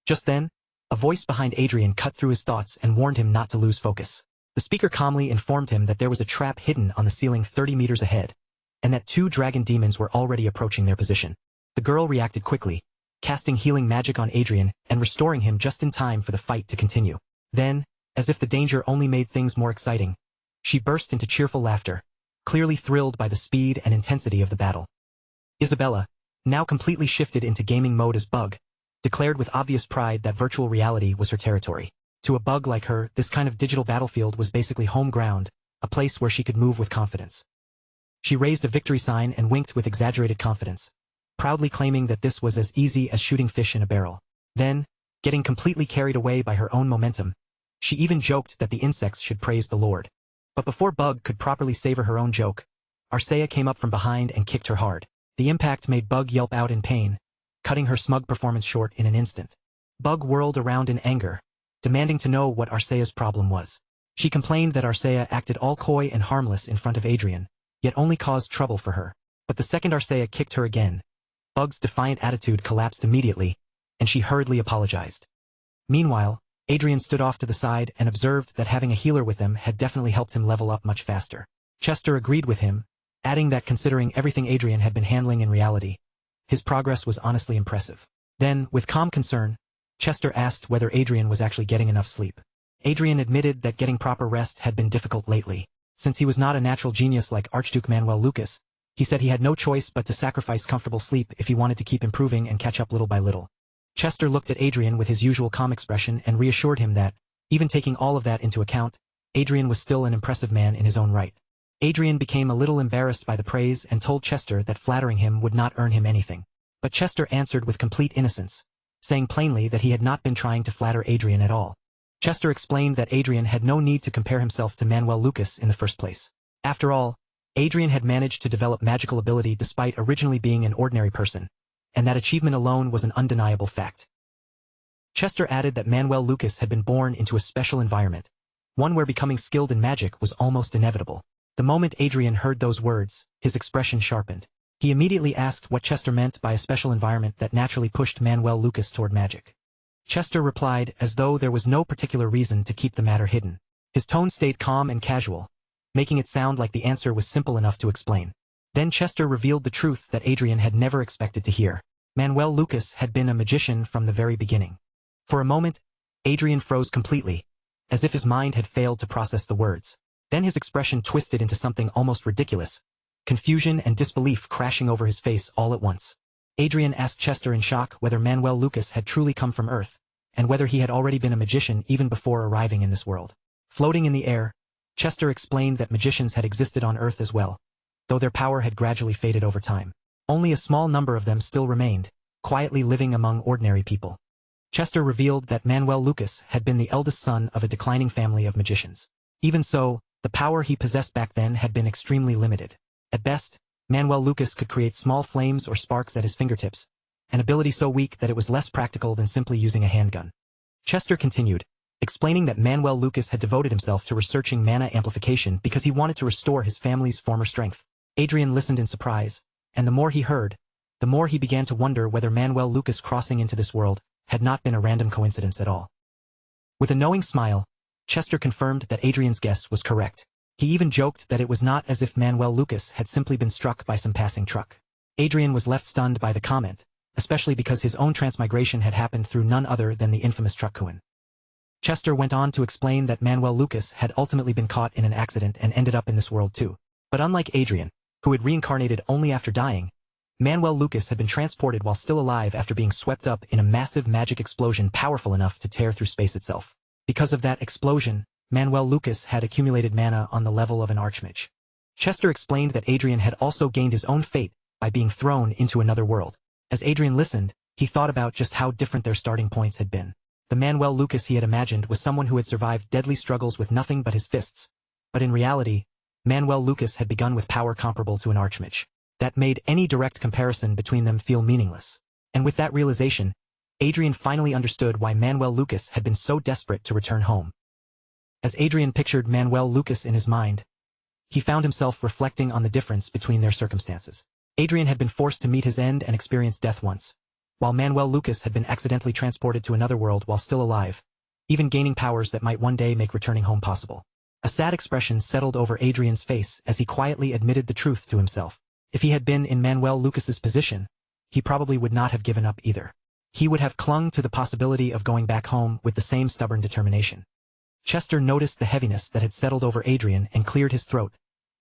Just then, a voice behind Adrian cut through his thoughts and warned him not to lose focus. The speaker calmly informed him that there was a trap hidden on the ceiling 30 meters ahead, and that 2 dragon demons were already approaching their position. The girl reacted quickly, casting healing magic on Adrian and restoring him just in time for the fight to continue. Then, as if the danger only made things more exciting, she burst into cheerful laughter, clearly thrilled by the speed and intensity of the battle. Isabella, now completely shifted into gaming mode as Bug, declared with obvious pride that virtual reality was her territory. To a bug like her, this kind of digital battlefield was basically home ground, a place where she could move with confidence. She raised a victory sign and winked with exaggerated confidence, proudly claiming that this was as easy as shooting fish in a barrel. Then, getting completely carried away by her own momentum, she even joked that the insects should praise the Lord. But before Bug could properly savor her own joke, Arcea came up from behind and kicked her hard. The impact made Bug yelp out in pain, cutting her smug performance short in an instant. Bug whirled around in anger, demanding to know what Arcea's problem was. She complained that Arcea acted all coy and harmless in front of Adrian, yet only caused trouble for her. But the second Arcea kicked her again, Bug's defiant attitude collapsed immediately, and she hurriedly apologized. Meanwhile, Adrian stood off to the side and observed that having a healer with him had definitely helped him level up much faster. Chester agreed with him, adding that considering everything Adrian had been handling in reality, his progress was honestly impressive. Then, with calm concern, Chester asked whether Adrian was actually getting enough sleep. Adrian admitted that getting proper rest had been difficult lately. Since he was not a natural genius like Archduke Manuel Lucas, he said he had no choice but to sacrifice comfortable sleep if he wanted to keep improving and catch up little by little. Chester looked at Adrian with his usual calm expression and reassured him that, even taking all of that into account, Adrian was still an impressive man in his own right. Adrian became a little embarrassed by the praise and told Chester that flattering him would not earn him anything. But Chester answered with complete innocence, saying plainly that he had not been trying to flatter Adrian at all. Chester explained that Adrian had no need to compare himself to Manuel Lucas in the first place. After all, Adrian had managed to develop magical ability despite originally being an ordinary person, and that achievement alone was an undeniable fact. Chester added that Manuel Lucas had been born into a special environment, one where becoming skilled in magic was almost inevitable. The moment Adrian heard those words, his expression sharpened. He immediately asked what Chester meant by a special environment that naturally pushed Manuel Lucas toward magic. Chester replied as though there was no particular reason to keep the matter hidden. His tone stayed calm and casual, making it sound like the answer was simple enough to explain. Then Chester revealed the truth that Adrian had never expected to hear. Manuel Lucas had been a magician from the very beginning. For a moment, Adrian froze completely, as if his mind had failed to process the words. Then his expression twisted into something almost ridiculous, confusion and disbelief crashing over his face all at once. Adrian asked Chester in shock whether Manuel Lucas had truly come from Earth, and whether he had already been a magician even before arriving in this world. Floating in the air, Chester explained that magicians had existed on Earth as well, though their power had gradually faded over time. Only a small number of them still remained, quietly living among ordinary people. Chester revealed that Manuel Lucas had been the eldest son of a declining family of magicians. Even so, the power he possessed back then had been extremely limited. At best, Manuel Lucas could create small flames or sparks at his fingertips, an ability so weak that it was less practical than simply using a handgun. Chester continued, explaining that Manuel Lucas had devoted himself to researching mana amplification because he wanted to restore his family's former strength. Adrian listened in surprise, and the more he heard, the more he began to wonder whether Manuel Lucas crossing into this world had not been a random coincidence at all. With a knowing smile, Chester confirmed that Adrian's guess was correct. He even joked that it was not as if Manuel Lucas had simply been struck by some passing truck. Adrian was left stunned by the comment, especially because his own transmigration had happened through none other than the infamous Truckkuin. Chester went on to explain that Manuel Lucas had ultimately been caught in an accident and ended up in this world too. But unlike Adrian, who had reincarnated only after dying, Manuel Lucas had been transported while still alive after being swept up in a massive magic explosion powerful enough to tear through space itself. Because of that explosion, Manuel Lucas had accumulated mana on the level of an archmage. Chester explained that Adrian had also gained his own fate by being thrown into another world. As Adrian listened, he thought about just how different their starting points had been. The Manuel Lucas he had imagined was someone who had survived deadly struggles with nothing but his fists, but in reality, Manuel Lucas had begun with power comparable to an archmage. That made any direct comparison between them feel meaningless. And with that realization, Adrian finally understood why Manuel Lucas had been so desperate to return home. As Adrian pictured Manuel Lucas in his mind, he found himself reflecting on the difference between their circumstances. Adrian had been forced to meet his end and experience death once, while Manuel Lucas had been accidentally transported to another world while still alive, even gaining powers that might one day make returning home possible. A sad expression settled over Adrian's face as he quietly admitted the truth to himself. If he had been in Manuel Lucas's position, he probably would not have given up either. He would have clung to the possibility of going back home with the same stubborn determination. Chester noticed the heaviness that had settled over Adrian and cleared his throat,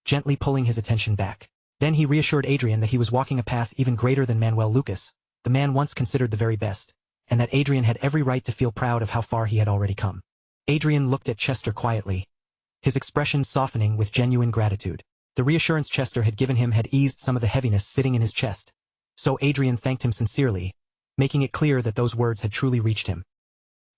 gently pulling his attention back. Then he reassured Adrian that he was walking a path even greater than Manuel Lucas, the man once considered the very best, and that Adrian had every right to feel proud of how far he had already come. Adrian looked at Chester quietly, his expression softening with genuine gratitude. The reassurance Chester had given him had eased some of the heaviness sitting in his chest, so Adrian thanked him sincerely, making it clear that those words had truly reached him.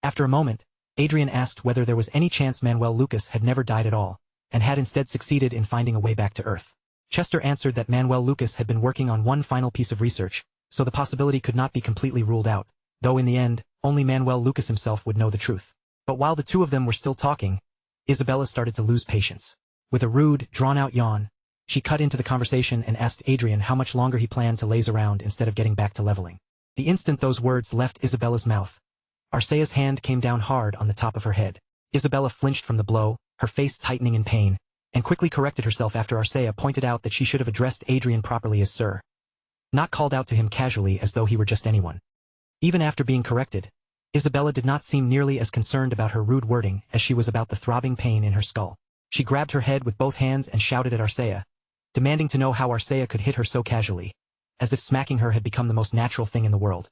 After a moment, Adrian asked whether there was any chance Manuel Lucas had never died at all, and had instead succeeded in finding a way back to Earth. Chester answered that Manuel Lucas had been working on one final piece of research, so the possibility could not be completely ruled out, though in the end, only Manuel Lucas himself would know the truth. But while the two of them were still talking, Isabella started to lose patience. With a rude, drawn-out yawn, she cut into the conversation and asked Adrian how much longer he planned to laze around instead of getting back to leveling. The instant those words left Isabella's mouth, Arcea's hand came down hard on the top of her head. Isabella flinched from the blow, her face tightening in pain, and quickly corrected herself after Arcea pointed out that she should have addressed Adrian properly as Sir, not called out to him casually as though he were just anyone. Even after being corrected, Isabella did not seem nearly as concerned about her rude wording as she was about the throbbing pain in her skull. She grabbed her head with both hands and shouted at Arcea, demanding to know how Arcea could hit her so casually, as if smacking her had become the most natural thing in the world.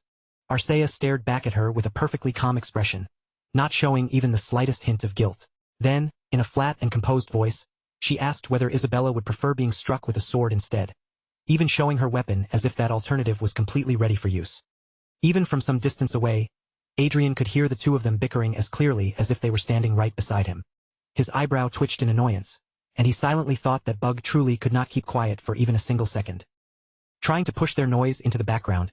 Arcea stared back at her with a perfectly calm expression, not showing even the slightest hint of guilt. Then, in a flat and composed voice, she asked whether Isabella would prefer being struck with a sword instead, even showing her weapon as if that alternative was completely ready for use. Even from some distance away, Adrian could hear the two of them bickering as clearly as if they were standing right beside him. His eyebrow twitched in annoyance, and he silently thought that Bug truly could not keep quiet for even a single second. Trying to push their noise into the background,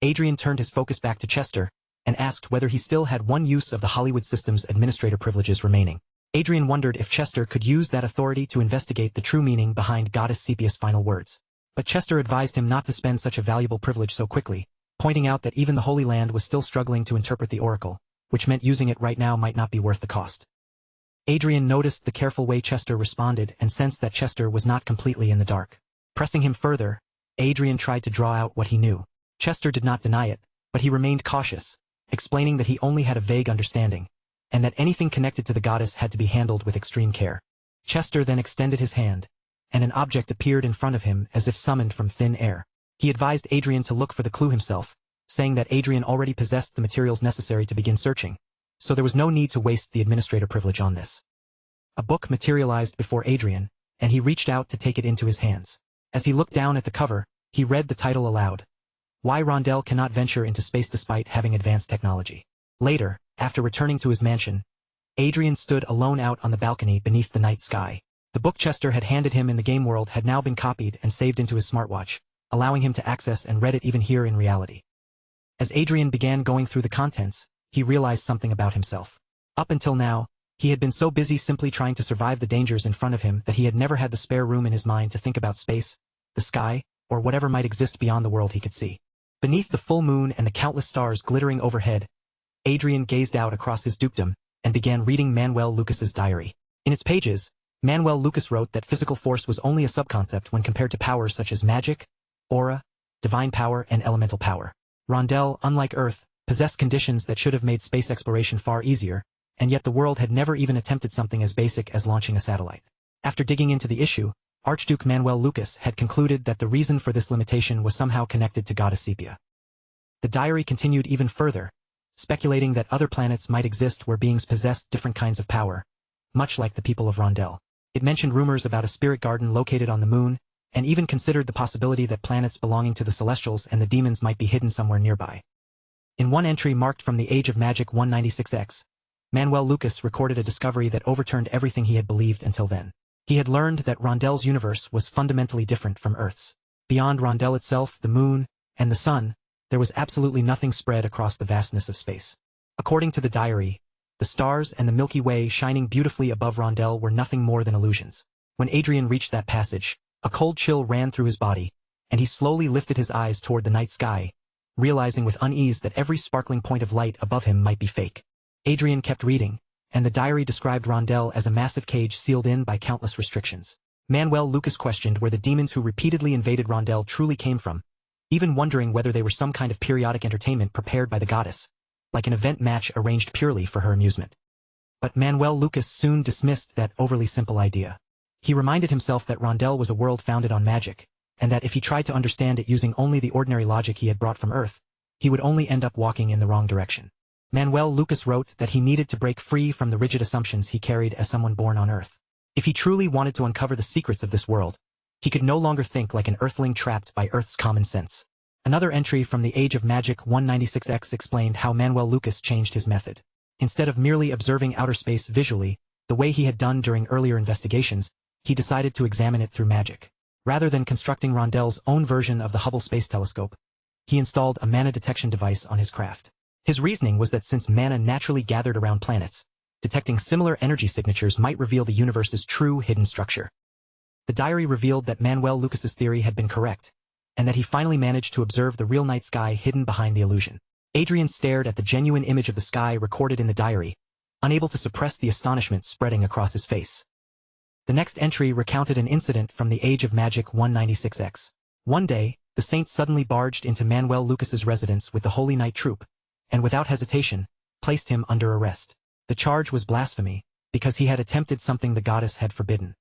Adrian turned his focus back to Chester, and asked whether he still had one use of the Hollywood System's administrator privileges remaining. Adrian wondered if Chester could use that authority to investigate the true meaning behind Goddess Sepia's final words. But Chester advised him not to spend such a valuable privilege so quickly, pointing out that even the Holy Land was still struggling to interpret the oracle, which meant using it right now might not be worth the cost. Adrian noticed the careful way Chester responded and sensed that Chester was not completely in the dark. Pressing him further, Adrian tried to draw out what he knew. Chester did not deny it, but he remained cautious, explaining that he only had a vague understanding, and that anything connected to the goddess had to be handled with extreme care. Chester then extended his hand, and an object appeared in front of him as if summoned from thin air. He advised Adrian to look for the clue himself, saying that Adrian already possessed the materials necessary to begin searching, so there was no need to waste the administrator privilege on this. A book materialized before Adrian, and he reached out to take it into his hands. As he looked down at the cover, he read the title aloud. Why Rondell Cannot Venture into Space Despite Having Advanced Technology. Later, after returning to his mansion, Adrian stood alone out on the balcony beneath the night sky. The book Chester had handed him in the game world had now been copied and saved into his smartwatch, allowing him to access and read it even here in reality. As Adrian began going through the contents, he realized something about himself. Up until now, he had been so busy simply trying to survive the dangers in front of him that he had never had the spare room in his mind to think about space, the sky, or whatever might exist beyond the world he could see. Beneath the full moon and the countless stars glittering overhead, Adrian gazed out across his dukedom and began reading Manuel Lucas's diary. In its pages, Manuel Lucas wrote that physical force was only a subconcept when compared to powers such as magic, aura, divine power, and elemental power. Rondell, unlike Earth, possessed conditions that should have made space exploration far easier, and yet the world had never even attempted something as basic as launching a satellite. After digging into the issue, Archduke Manuel Lucas had concluded that the reason for this limitation was somehow connected to Goddess Sepia. The diary continued even further, speculating that other planets might exist where beings possessed different kinds of power, much like the people of Rondell. It mentioned rumors about a spirit garden located on the moon, and even considered the possibility that planets belonging to the Celestials and the demons might be hidden somewhere nearby. In one entry marked from the Age of Magic 196X, Manuel Lucas recorded a discovery that overturned everything he had believed until then. He had learned that Rondell's universe was fundamentally different from Earth's. Beyond Rondell itself, the moon, and the sun, there was absolutely nothing spread across the vastness of space. According to the diary, the stars and the Milky Way shining beautifully above Rondell were nothing more than illusions. When Adrian reached that passage, a cold chill ran through his body, and he slowly lifted his eyes toward the night sky, realizing with unease that every sparkling point of light above him might be fake. Adrian kept reading, and the diary described Rondell as a massive cage sealed in by countless restrictions. Manuel Lucas questioned where the demons who repeatedly invaded Rondell truly came from, even wondering whether they were some kind of periodic entertainment prepared by the goddess, like an event match arranged purely for her amusement. But Manuel Lucas soon dismissed that overly simple idea. He reminded himself that Rondell was a world founded on magic, and that if he tried to understand it using only the ordinary logic he had brought from Earth, he would only end up walking in the wrong direction. Manuel Lucas wrote that he needed to break free from the rigid assumptions he carried as someone born on Earth. If he truly wanted to uncover the secrets of this world, he could no longer think like an Earthling trapped by Earth's common sense. Another entry from the Age of Magic 196X explained how Manuel Lucas changed his method. Instead of merely observing outer space visually, the way he had done during earlier investigations, he decided to examine it through magic. Rather than constructing Rondell's own version of the Hubble Space Telescope, he installed a mana detection device on his craft. His reasoning was that since mana naturally gathered around planets, detecting similar energy signatures might reveal the universe's true hidden structure. The diary revealed that Manuel Lucas's theory had been correct, and that he finally managed to observe the real night sky hidden behind the illusion. Adrian stared at the genuine image of the sky recorded in the diary, unable to suppress the astonishment spreading across his face. The next entry recounted an incident from the Age of Magic 196X. One day, the saint suddenly barged into Manuel Lucas's residence with the Holy Night Troop, and without hesitation, placed him under arrest. The charge was blasphemy, because he had attempted something the goddess had forbidden.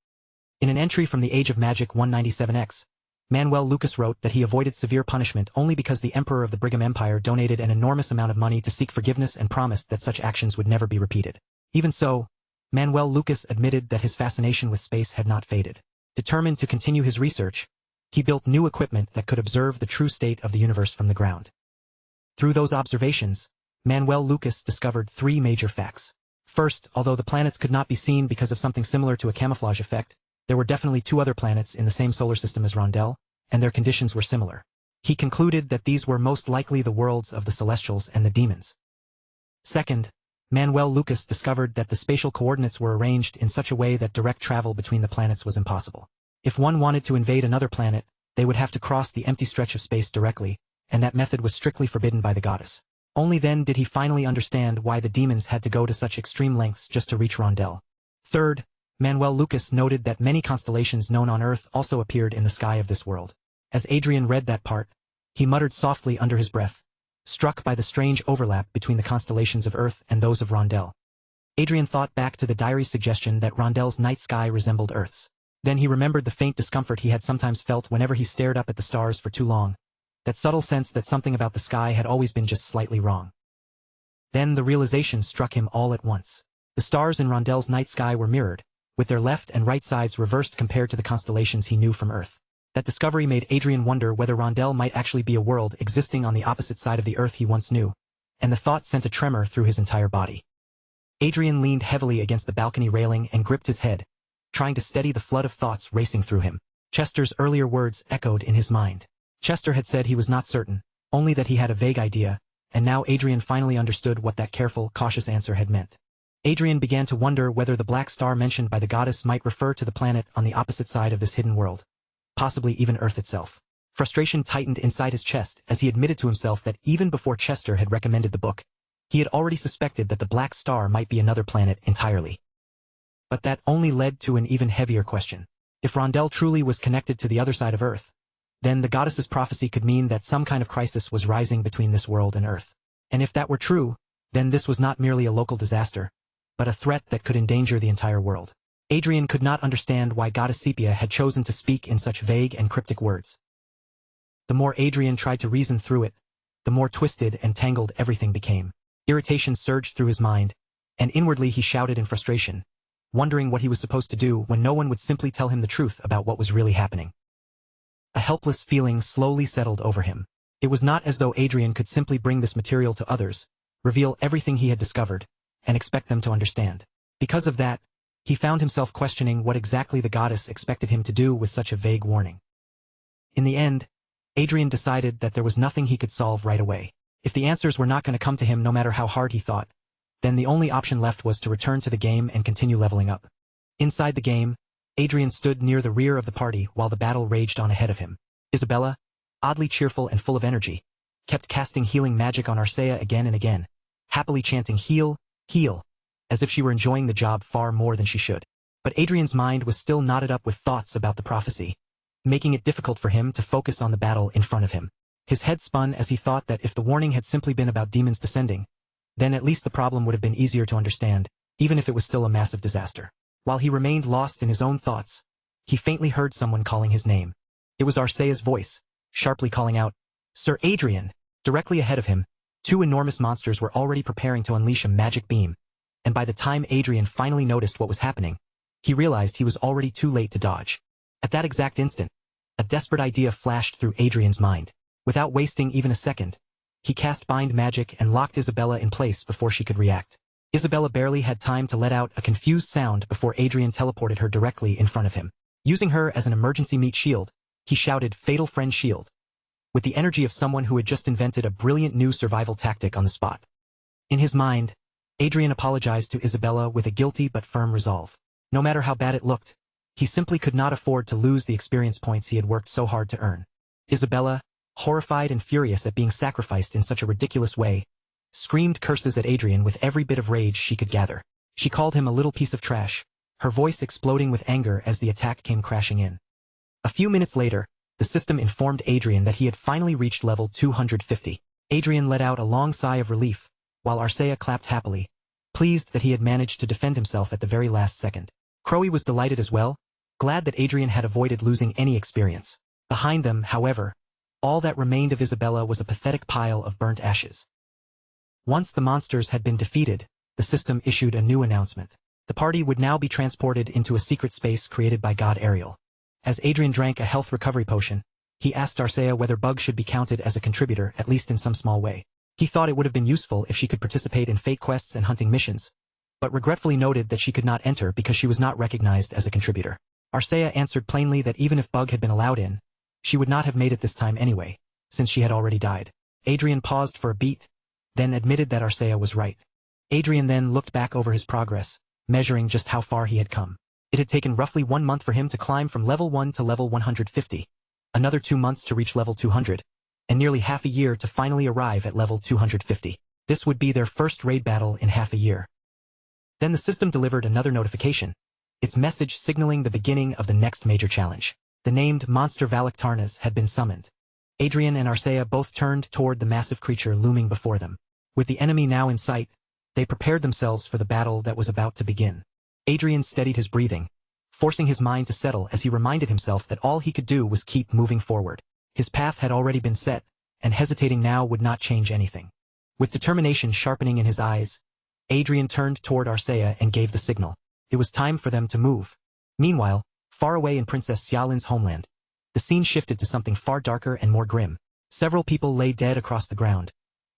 In an entry from the Age of Magic 197X, Manuel Lucas wrote that he avoided severe punishment only because the Emperor of the Brigham Empire donated an enormous amount of money to seek forgiveness and promised that such actions would never be repeated. Even so, Manuel Lucas admitted that his fascination with space had not faded. Determined to continue his research, he built new equipment that could observe the true state of the universe from the ground. Through those observations, Manuel Lucas discovered three major facts. First, although the planets could not be seen because of something similar to a camouflage effect, there were definitely two other planets in the same solar system as Rondell, and their conditions were similar. He concluded that these were most likely the worlds of the Celestials and the demons. Second, Manuel Lucas discovered that the spatial coordinates were arranged in such a way that direct travel between the planets was impossible. If one wanted to invade another planet, they would have to cross the empty stretch of space directly, and that method was strictly forbidden by the goddess. Only then did he finally understand why the demons had to go to such extreme lengths just to reach Rondell. Third, Manuel Lucas noted that many constellations known on Earth also appeared in the sky of this world. As Adrian read that part, he muttered softly under his breath, struck by the strange overlap between the constellations of Earth and those of Rondell. Adrian thought back to the diary's suggestion that Rondel's night sky resembled Earth's. Then he remembered the faint discomfort he had sometimes felt whenever he stared up at the stars for too long. That subtle sense that something about the sky had always been just slightly wrong. Then the realization struck him all at once. The stars in Rondel's night sky were mirrored, with their left and right sides reversed compared to the constellations he knew from Earth. That discovery made Adrian wonder whether Rondel might actually be a world existing on the opposite side of the Earth he once knew, and the thought sent a tremor through his entire body. Adrian leaned heavily against the balcony railing and gripped his head, trying to steady the flood of thoughts racing through him. Chester's earlier words echoed in his mind. Chester had said he was not certain, only that he had a vague idea, and now Adrian finally understood what that careful, cautious answer had meant. Adrian began to wonder whether the black star mentioned by the goddess might refer to the planet on the opposite side of this hidden world, possibly even Earth itself. Frustration tightened inside his chest as he admitted to himself that even before Chester had recommended the book, he had already suspected that the black star might be another planet entirely. But that only led to an even heavier question. If Rondel truly was connected to the other side of Earth, then the goddess's prophecy could mean that some kind of crisis was rising between this world and Earth. And if that were true, then this was not merely a local disaster, but a threat that could endanger the entire world. Adrian could not understand why Goddess Sepia had chosen to speak in such vague and cryptic words. The more Adrian tried to reason through it, the more twisted and tangled everything became. Irritation surged through his mind, and inwardly he shouted in frustration, wondering what he was supposed to do when no one would simply tell him the truth about what was really happening. A helpless feeling slowly settled over him. It was not as though Adrian could simply bring this material to others, reveal everything he had discovered, and expect them to understand. Because of that, he found himself questioning what exactly the goddess expected him to do with such a vague warning. In the end, Adrian decided that there was nothing he could solve right away. If the answers were not going to come to him no matter how hard he thought, then the only option left was to return to the game and continue leveling up. Inside the game, Adrian stood near the rear of the party while the battle raged on ahead of him. Isabella, oddly cheerful and full of energy, kept casting healing magic on Arcea again and again, happily chanting heal, heal, as if she were enjoying the job far more than she should. But Adrian's mind was still knotted up with thoughts about the prophecy, making it difficult for him to focus on the battle in front of him. His head spun as he thought that if the warning had simply been about demons descending, then at least the problem would have been easier to understand, even if it was still a massive disaster. While he remained lost in his own thoughts, he faintly heard someone calling his name. It was Arcea's voice, sharply calling out, "Sir Adrian!" Directly ahead of him, two enormous monsters were already preparing to unleash a magic beam, and by the time Adrian finally noticed what was happening, he realized he was already too late to dodge. At that exact instant, a desperate idea flashed through Adrian's mind. Without wasting even a second, he cast bind magic and locked Isabella in place before she could react. Isabella barely had time to let out a confused sound before Adrian teleported her directly in front of him. Using her as an emergency meat shield, he shouted, "Fatal Friend Shield," with the energy of someone who had just invented a brilliant new survival tactic on the spot. In his mind, Adrian apologized to Isabella with a guilty but firm resolve. No matter how bad it looked, he simply could not afford to lose the experience points he had worked so hard to earn. Isabella, horrified and furious at being sacrificed in such a ridiculous way, screamed curses at Adrian with every bit of rage she could gather. She called him a little piece of trash, her voice exploding with anger as the attack came crashing in. A few minutes later, the system informed Adrian that he had finally reached level 250. Adrian let out a long sigh of relief, while Arcea clapped happily, pleased that he had managed to defend himself at the very last second. Crowley was delighted as well, glad that Adrian had avoided losing any experience. Behind them, however, all that remained of Isabella was a pathetic pile of burnt ashes. Once the monsters had been defeated, the system issued a new announcement. The party would now be transported into a secret space created by God Ariel. As Adrian drank a health recovery potion, he asked Arcea whether Bug should be counted as a contributor, at least in some small way. He thought it would have been useful if she could participate in fate quests and hunting missions, but regretfully noted that she could not enter because she was not recognized as a contributor. Arcea answered plainly that even if Bug had been allowed in, she would not have made it this time anyway, since she had already died. Adrian paused for a beat, then admitted that Arcea was right. Adrian then looked back over his progress, measuring just how far he had come. It had taken roughly 1 month for him to climb from level 1 to level 150, another 2 months to reach level 200, and nearly half a year to finally arrive at level 250. This would be their first raid battle in half a year. Then the system delivered another notification, its message signaling the beginning of the next major challenge. The named monster Valak Tarnas had been summoned. Adrian and Arcea both turned toward the massive creature looming before them. With the enemy now in sight, They prepared themselves for the battle that was about to begin. Adrian steadied his breathing, forcing his mind to settle as he reminded himself that all he could do was keep moving forward. His path had already been set, and hesitating now would not change anything. With determination sharpening in his eyes, Adrian turned toward Arcea and gave the signal. It was time for them to move. Meanwhile, far away in Princess Xiaolin's homeland, the scene shifted to something far darker and more grim. Several people lay dead across the ground,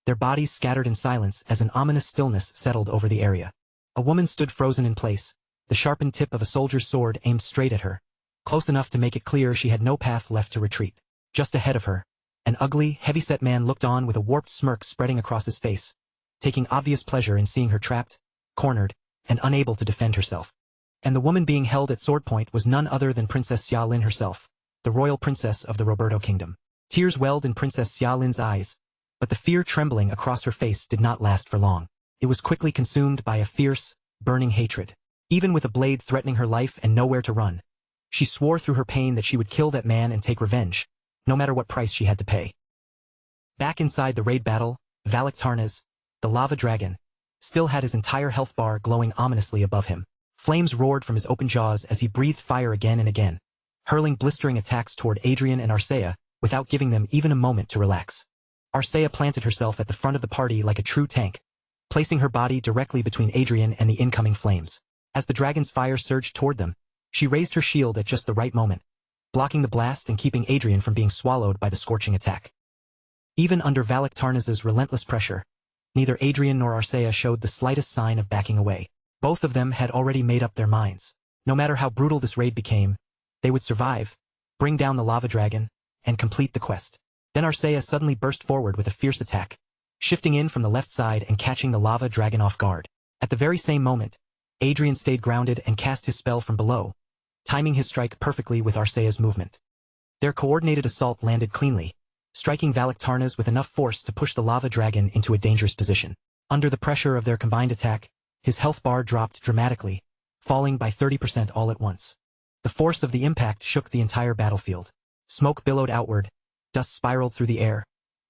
their bodies scattered in silence as an ominous stillness settled over the area. A woman stood frozen in place, the sharpened tip of a soldier's sword aimed straight at her, close enough to make it clear she had no path left to retreat. Just ahead of her, an ugly, heavy-set man looked on with a warped smirk spreading across his face, taking obvious pleasure in seeing her trapped, cornered, and unable to defend herself. And the woman being held at sword point was none other than Princess Xiaolin herself, the royal princess of the Roberto kingdom. Tears welled in Princess Xiaolin's eyes, but the fear trembling across her face did not last for long. It was quickly consumed by a fierce, burning hatred. Even with a blade threatening her life and nowhere to run, she swore through her pain that she would kill that man and take revenge, no matter what price she had to pay. Back inside the raid battle, Valak Tarnaz, the lava dragon, still had his entire health bar glowing ominously above him. Flames roared from his open jaws as he breathed fire again and again, hurling blistering attacks toward Adrian and Arcea without giving them even a moment to relax. Arcea planted herself at the front of the party like a true tank, placing her body directly between Adrian and the incoming flames. As the dragon's fire surged toward them, she raised her shield at just the right moment, blocking the blast and keeping Adrian from being swallowed by the scorching attack. Even under Valak Tarnaz's relentless pressure, neither Adrian nor Arcea showed the slightest sign of backing away. Both of them had already made up their minds. No matter how brutal this raid became, they would survive, bring down the lava dragon, and complete the quest. Then Arcea suddenly burst forward with a fierce attack, shifting in from the left side and catching the lava dragon off guard. At the very same moment, Adrian stayed grounded and cast his spell from below, timing his strike perfectly with Arcea's movement. Their coordinated assault landed cleanly, striking Valak Tarnaz with enough force to push the lava dragon into a dangerous position. Under the pressure of their combined attack, his health bar dropped dramatically, falling by 30% all at once. The force of the impact shook the entire battlefield. Smoke billowed outward, dust spiraled through the air,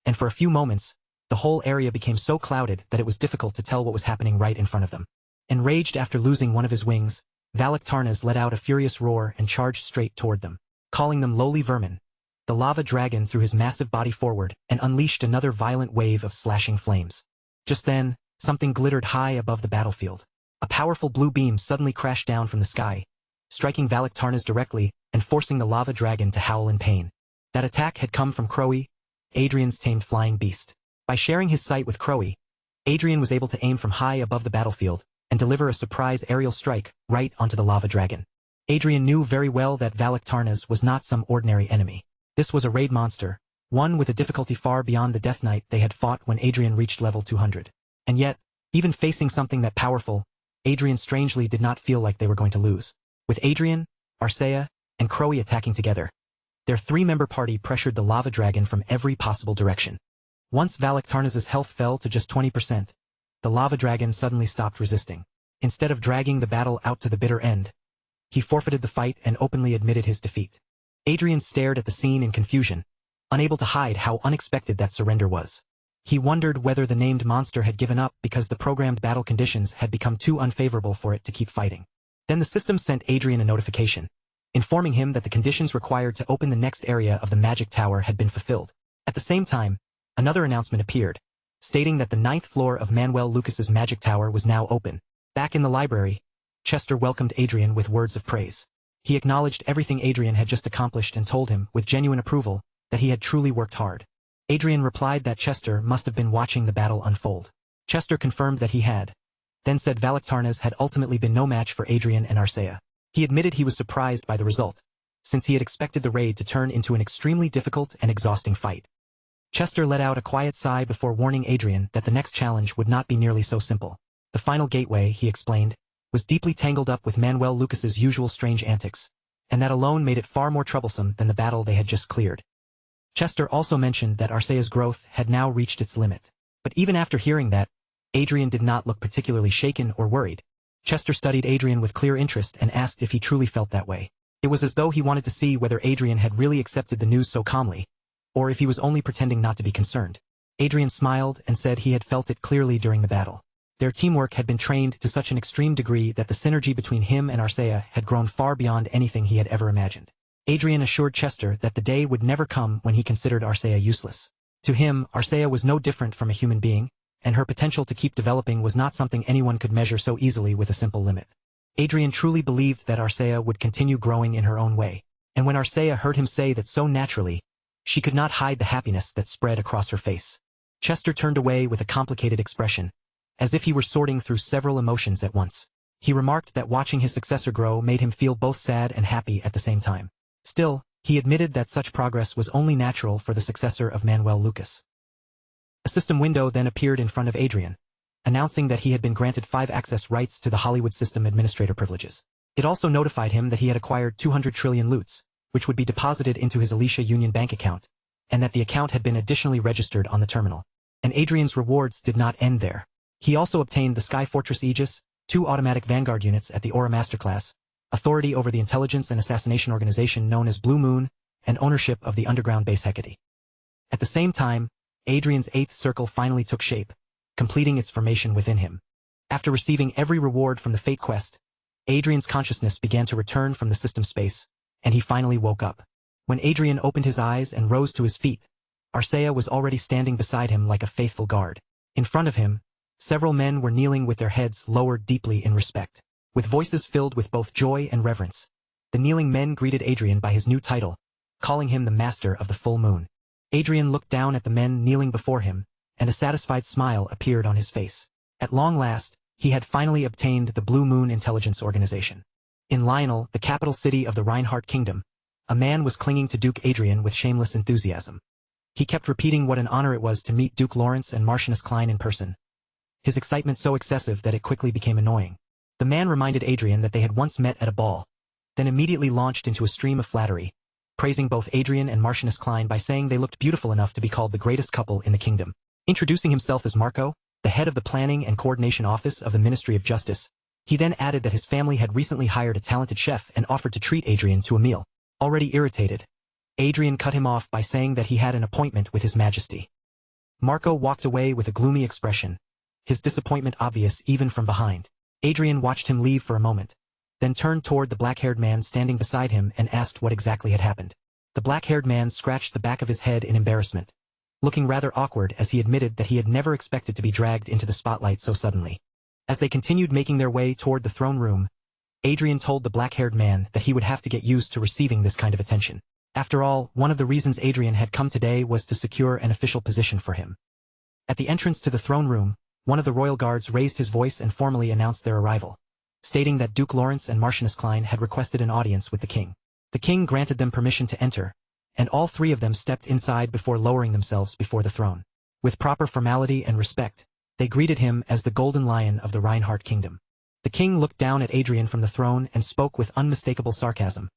and for a few moments, the whole area became so clouded that it was difficult to tell what was happening right in front of them. Enraged after losing one of his wings, Valak Tarnaz let out a furious roar and charged straight toward them. Calling them lowly vermin, the lava dragon threw his massive body forward and unleashed another violent wave of slashing flames. Just then, something glittered high above the battlefield. A powerful blue beam suddenly crashed down from the sky, striking Valak Tarnaz directly and forcing the lava dragon to howl in pain. That attack had come from Crowy, Adrian's tamed flying beast. By sharing his sight with Crowy, Adrian was able to aim from high above the battlefield and deliver a surprise aerial strike right onto the lava dragon. Adrian knew very well that Valak Tarnaz was not some ordinary enemy. This was a raid monster, one with a difficulty far beyond the Death Knight they had fought when Adrian reached level 200. And yet, even facing something that powerful, Adrian strangely did not feel like they were going to lose. With Adrian, Arcea, and Crowy attacking together, their three-member party pressured the lava dragon from every possible direction. Once Valak Tarnaz's health fell to just 20%, the lava dragon suddenly stopped resisting. Instead of dragging the battle out to the bitter end, he forfeited the fight and openly admitted his defeat. Adrian stared at the scene in confusion, unable to hide how unexpected that surrender was. He wondered whether the named monster had given up because the programmed battle conditions had become too unfavorable for it to keep fighting. Then the system sent Adrian a notification, informing him that the conditions required to open the next area of the magic tower had been fulfilled. At the same time, another announcement appeared, stating that the 9th floor of Manuel Lucas's magic tower was now open. Back in the library, Chester welcomed Adrian with words of praise. He acknowledged everything Adrian had just accomplished and told him, with genuine approval, that he had truly worked hard. Adrian replied that Chester must have been watching the battle unfold. Chester confirmed that he had, then said Valak Tarnaz had ultimately been no match for Adrian and Arcea. He admitted he was surprised by the result, since he had expected the raid to turn into an extremely difficult and exhausting fight. Chester let out a quiet sigh before warning Adrian that the next challenge would not be nearly so simple. The final gateway, he explained, was deeply tangled up with Manuel Lucas's usual strange antics, and that alone made it far more troublesome than the battle they had just cleared. Chester also mentioned that Arcea's growth had now reached its limit. But even after hearing that, Adrian did not look particularly shaken or worried. Chester studied Adrian with clear interest and asked if he truly felt that way. It was as though he wanted to see whether Adrian had really accepted the news so calmly, or if he was only pretending not to be concerned. Adrian smiled and said he had felt it clearly during the battle. Their teamwork had been trained to such an extreme degree that the synergy between him and Arcea had grown far beyond anything he had ever imagined. Adrian assured Chester that the day would never come when he considered Arcea useless. To him, Arcea was no different from a human being, and her potential to keep developing was not something anyone could measure so easily with a simple limit. Adrian truly believed that Arcea would continue growing in her own way, and when Arcea heard him say that so naturally, she could not hide the happiness that spread across her face. Chester turned away with a complicated expression, as if he were sorting through several emotions at once. He remarked that watching his successor grow made him feel both sad and happy at the same time. Still, he admitted that such progress was only natural for the successor of Manuel Lucas. A system window then appeared in front of Adrian, announcing that he had been granted 5 access rights to the Hollywood System Administrator privileges. It also notified him that he had acquired 200 trillion loots, which would be deposited into his Alicia Union bank account, and that the account had been additionally registered on the terminal. And Adrian's rewards did not end there. He also obtained the Sky Fortress Aegis, 2 automatic Vanguard units at the Aura Masterclass, authority over the intelligence and assassination organization known as Blue Moon, and ownership of the underground base Hecate. At the same time, Adrian's 8th circle finally took shape, completing its formation within him. After receiving every reward from the Fate Quest, Adrian's consciousness began to return from the system space, and he finally woke up. When Adrian opened his eyes and rose to his feet, Arcea was already standing beside him like a faithful guard. In front of him, several men were kneeling with their heads lowered deeply in respect. With voices filled with both joy and reverence, the kneeling men greeted Adrian by his new title, calling him the Master of the Full Moon. Adrian looked down at the men kneeling before him, and a satisfied smile appeared on his face. At long last, he had finally obtained the Blue Moon Intelligence Organization. In Lionel, the capital city of the Reinhardt Kingdom, a man was clinging to Duke Adrian with shameless enthusiasm. He kept repeating what an honor it was to meet Duke Lawrence and Marchioness Klein in person, his excitement so excessive that it quickly became annoying. The man reminded Adrian that they had once met at a ball, then immediately launched into a stream of flattery, praising both Adrian and Marchioness Klein by saying they looked beautiful enough to be called the greatest couple in the kingdom. Introducing himself as Marco, the head of the Planning and Coordination Office of the Ministry of Justice, he then added that his family had recently hired a talented chef and offered to treat Adrian to a meal. Already irritated, Adrian cut him off by saying that he had an appointment with His Majesty. Marco walked away with a gloomy expression, his disappointment obvious even from behind. Adrian watched him leave for a moment, then turned toward the black-haired man standing beside him and asked what exactly had happened. The black-haired man scratched the back of his head in embarrassment, looking rather awkward as he admitted that he had never expected to be dragged into the spotlight so suddenly. As they continued making their way toward the throne room, Adrian told the black-haired man that he would have to get used to receiving this kind of attention. After all, one of the reasons Adrian had come today was to secure an official position for him. At the entrance to the throne room, one of the royal guards raised his voice and formally announced their arrival, stating that Duke Lawrence and Marchioness Klein had requested an audience with the king. The king granted them permission to enter, and all 3 of them stepped inside before lowering themselves before the throne. With proper formality and respect, they greeted him as the Golden Lion of the Reinhardt Kingdom. The king looked down at Adrian from the throne and spoke with unmistakable sarcasm,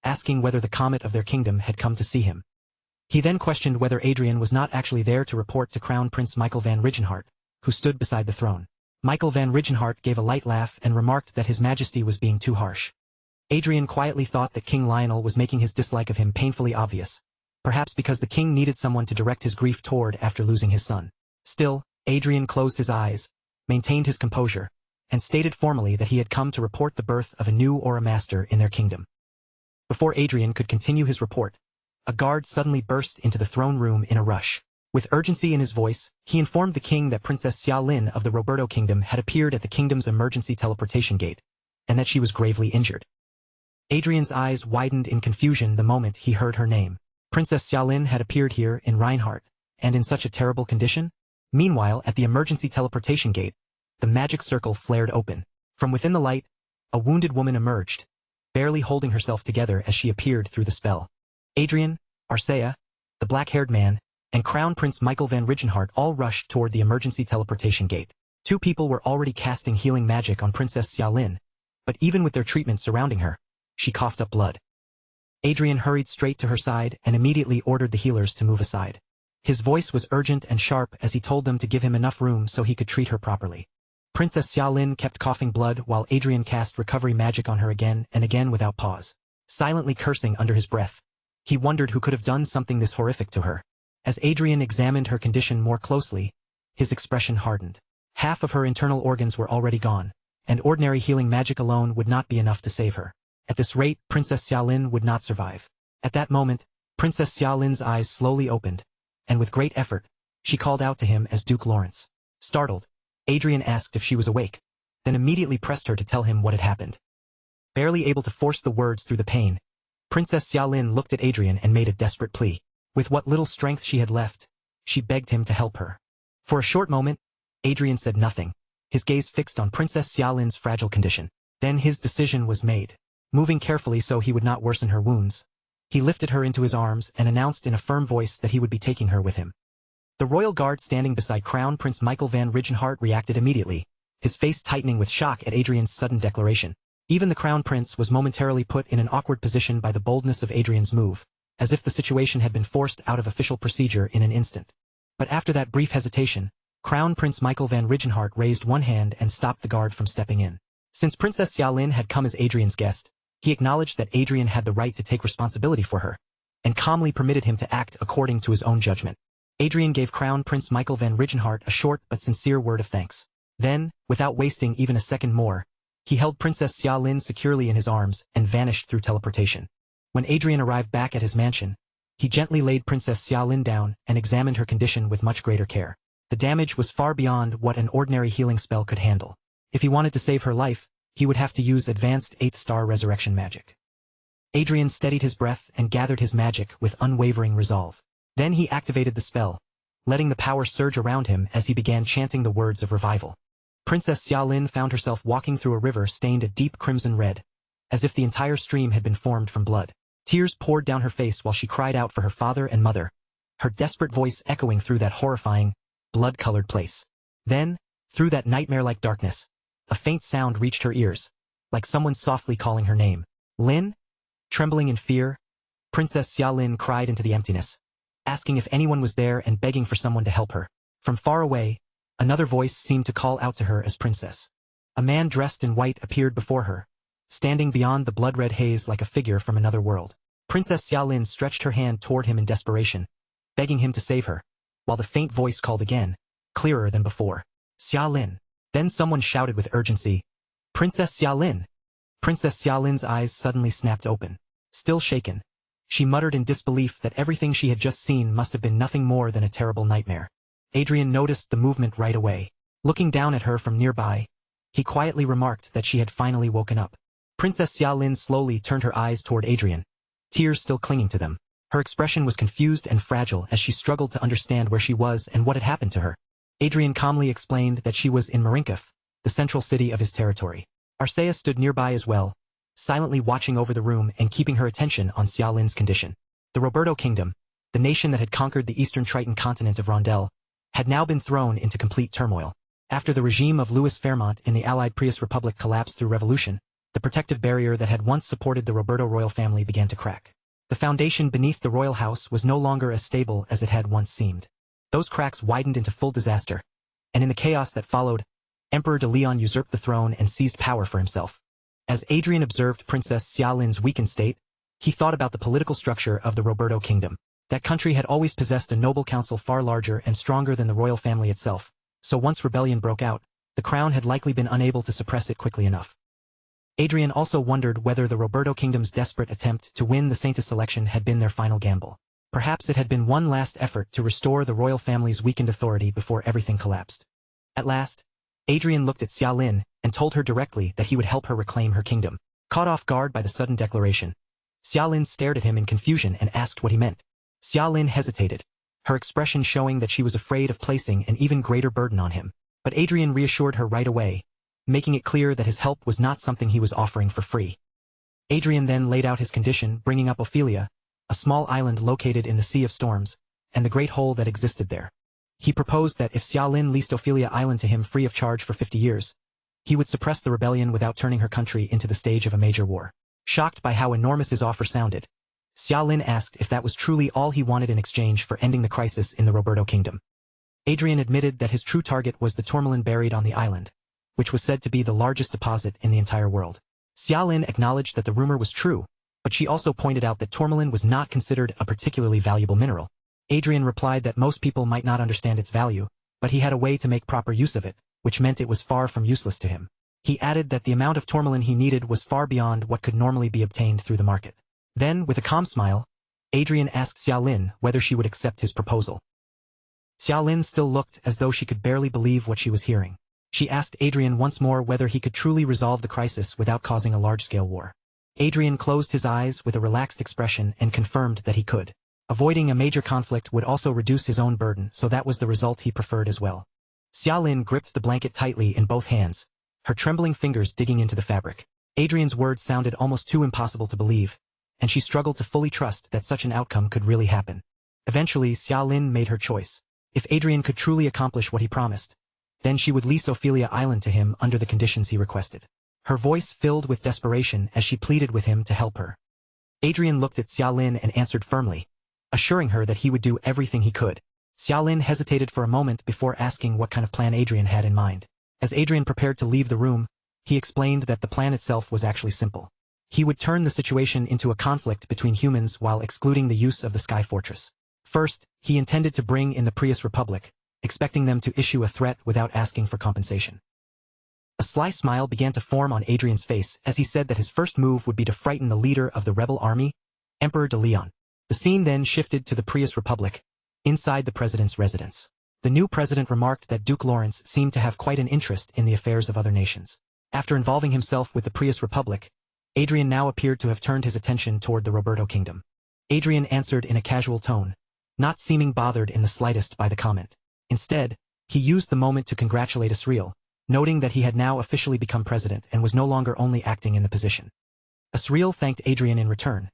asking whether the comet of their kingdom had come to see him. He then questioned whether Adrian was not actually there to report to Crown Prince Michael van Rigenhart, who stood beside the throne. Michael van Rigenhart gave a light laugh and remarked that His Majesty was being too harsh. Adrian quietly thought that King Lionel was making his dislike of him painfully obvious, perhaps because the king needed someone to direct his grief toward after losing his son. Still, Adrian closed his eyes, maintained his composure, and stated formally that he had come to report the birth of a new Aura Master in their kingdom. Before Adrian could continue his report, a guard suddenly burst into the throne room in a rush. With urgency in his voice, he informed the king that Princess Xia Lin of the Roberto Kingdom had appeared at the kingdom's emergency teleportation gate, and that she was gravely injured. Adrian's eyes widened in confusion the moment he heard her name. Princess Xia Lin had appeared here in Reinhardt, and in such a terrible condition? Meanwhile, at the emergency teleportation gate, the magic circle flared open. From within the light, a wounded woman emerged, barely holding herself together as she appeared through the spell. Adrian, Arcea, the black-haired man, and Crown Prince Michael van Rigenhart all rushed toward the emergency teleportation gate. 2 people were already casting healing magic on Princess Xia Lin, but even with their treatment surrounding her, she coughed up blood. Adrian hurried straight to her side and immediately ordered the healers to move aside. His voice was urgent and sharp as he told them to give him enough room so he could treat her properly. Princess Xia Lin kept coughing blood while Adrian cast recovery magic on her again and again without pause, silently cursing under his breath. He wondered who could have done something this horrific to her. As Adrian examined her condition more closely, his expression hardened. Half of her internal organs were already gone, and ordinary healing magic alone would not be enough to save her. At this rate, Princess Xiaolin would not survive. At that moment, Princess Xiaolin's eyes slowly opened, and with great effort, she called out to him as Duke Lawrence. Startled, Adrian asked if she was awake, then immediately pressed her to tell him what had happened. Barely able to force the words through the pain, Princess Xiaolin looked at Adrian and made a desperate plea. With what little strength she had left, she begged him to help her. For a short moment, Adrian said nothing, his gaze fixed on Princess Xiaolin's fragile condition. Then his decision was made. Moving carefully so he would not worsen her wounds, he lifted her into his arms and announced in a firm voice that he would be taking her with him. The royal guard standing beside Crown Prince Michael van Rigenhart reacted immediately, his face tightening with shock at Adrian's sudden declaration. Even the Crown Prince was momentarily put in an awkward position by the boldness of Adrian's move, as if the situation had been forced out of official procedure in an instant. But after that brief hesitation, Crown Prince Michael van Rigenhart raised one hand and stopped the guard from stepping in. Since Princess Xiaolin had come as Adrian's guest, he acknowledged that Adrian had the right to take responsibility for her, and calmly permitted him to act according to his own judgment. Adrian gave Crown Prince Michael van Rigenhart a short but sincere word of thanks. Then, without wasting even a second more, he held Princess Xiaolin securely in his arms and vanished through teleportation. When Adrian arrived back at his mansion, he gently laid Princess Xiaolin down and examined her condition with much greater care. The damage was far beyond what an ordinary healing spell could handle. If he wanted to save her life, he would have to use advanced 8th star resurrection magic. Adrian steadied his breath and gathered his magic with unwavering resolve. Then he activated the spell, letting the power surge around him as he began chanting the words of revival. Princess Xiaolin found herself walking through a river stained a deep crimson red, as if the entire stream had been formed from blood. Tears poured down her face while she cried out for her father and mother, her desperate voice echoing through that horrifying, blood-colored place. Then, through that nightmare-like darkness, a faint sound reached her ears, like someone softly calling her name. Lin? Trembling in fear, Princess Xiaolin cried into the emptiness, asking if anyone was there and begging for someone to help her. From far away, another voice seemed to call out to her as princess. A man dressed in white appeared before her, standing beyond the blood-red haze like a figure from another world. Princess Xiaolin stretched her hand toward him in desperation, begging him to save her, while the faint voice called again, clearer than before. Xiaolin. Then someone shouted with urgency, Princess Xiaolin. Princess Xiaolin's eyes suddenly snapped open. Still shaken, she muttered in disbelief that everything she had just seen must have been nothing more than a terrible nightmare. Adrian noticed the movement right away. Looking down at her from nearby, he quietly remarked that she had finally woken up. Princess Xiaolin slowly turned her eyes toward Adrian, tears still clinging to them. Her expression was confused and fragile as she struggled to understand where she was and what had happened to her. Adrian calmly explained that she was in Marinkov, the central city of his territory. Arcea stood nearby as well, silently watching over the room and keeping her attention on Xiaolin's condition. The Roberto Kingdom, the nation that had conquered the eastern Triton continent of Rondel, had now been thrown into complete turmoil. After the regime of Louis Fairmont in the Allied Prius Republic collapsed through revolution, the protective barrier that had once supported the Roberto royal family began to crack. The foundation beneath the royal house was no longer as stable as it had once seemed. Those cracks widened into full disaster, and in the chaos that followed, Emperor de Leon usurped the throne and seized power for himself. As Adrian observed Princess Xiaolin's weakened state, he thought about the political structure of the Roberto Kingdom. That country had always possessed a noble council far larger and stronger than the royal family itself, so once rebellion broke out, the crown had likely been unable to suppress it quickly enough. Adrian also wondered whether the Roberto Kingdom's desperate attempt to win the Saintes election had been their final gamble. Perhaps it had been one last effort to restore the royal family's weakened authority before everything collapsed. At last, Adrian looked at Xiaolin and told her directly that he would help her reclaim her kingdom. Caught off guard by the sudden declaration, Xiaolin stared at him in confusion and asked what he meant. Xiaolin hesitated, her expression showing that she was afraid of placing an even greater burden on him. But Adrian reassured her right away, making it clear that his help was not something he was offering for free. Adrian then laid out his condition, bringing up Ophelia, a small island located in the Sea of Storms, and the great hole that existed there. He proposed that if Xiaolin leased Ophelia Island to him free of charge for 50 years, he would suppress the rebellion without turning her country into the stage of a major war. Shocked by how enormous his offer sounded, Xiaolin asked if that was truly all he wanted in exchange for ending the crisis in the Roberto Kingdom. Adrian admitted that his true target was the tourmaline buried on the island, which was said to be the largest deposit in the entire world. Xiaolin acknowledged that the rumor was true, but she also pointed out that tourmaline was not considered a particularly valuable mineral. Adrian replied that most people might not understand its value, but he had a way to make proper use of it, which meant it was far from useless to him. He added that the amount of tourmaline he needed was far beyond what could normally be obtained through the market. Then, with a calm smile, Adrian asked Xiaolin whether she would accept his proposal. Xiaolin still looked as though she could barely believe what she was hearing. She asked Adrian once more whether he could truly resolve the crisis without causing a large-scale war. Adrian closed his eyes with a relaxed expression and confirmed that he could. Avoiding a major conflict would also reduce his own burden, so that was the result he preferred as well. Xiaolin gripped the blanket tightly in both hands, her trembling fingers digging into the fabric. Adrian's words sounded almost too impossible to believe, and she struggled to fully trust that such an outcome could really happen. Eventually, Xiaolin made her choice. If Adrian could truly accomplish what he promised, then she would lease Ophelia Island to him under the conditions he requested. Her voice filled with desperation as she pleaded with him to help her. Adrian looked at Xiaolin and answered firmly, assuring her that he would do everything he could. Xiaolin hesitated for a moment before asking what kind of plan Adrian had in mind. As Adrian prepared to leave the room, he explained that the plan itself was actually simple. He would turn the situation into a conflict between humans while excluding the use of the Sky Fortress. First, he intended to bring in the Prius Republic, expecting them to issue a threat without asking for compensation. A sly smile began to form on Adrian's face as he said that his first move would be to frighten the leader of the rebel army, Emperor de Leon. The scene then shifted to the Prius Republic, inside the president's residence. The new president remarked that Duke Lawrence seemed to have quite an interest in the affairs of other nations. After involving himself with the Prius Republic, Adrian now appeared to have turned his attention toward the Roberto Kingdom. Adrian answered in a casual tone, not seeming bothered in the slightest by the comment. Instead, he used the moment to congratulate Asriel, noting that he had now officially become president and was no longer only acting in the position. Asriel thanked Adrian in return,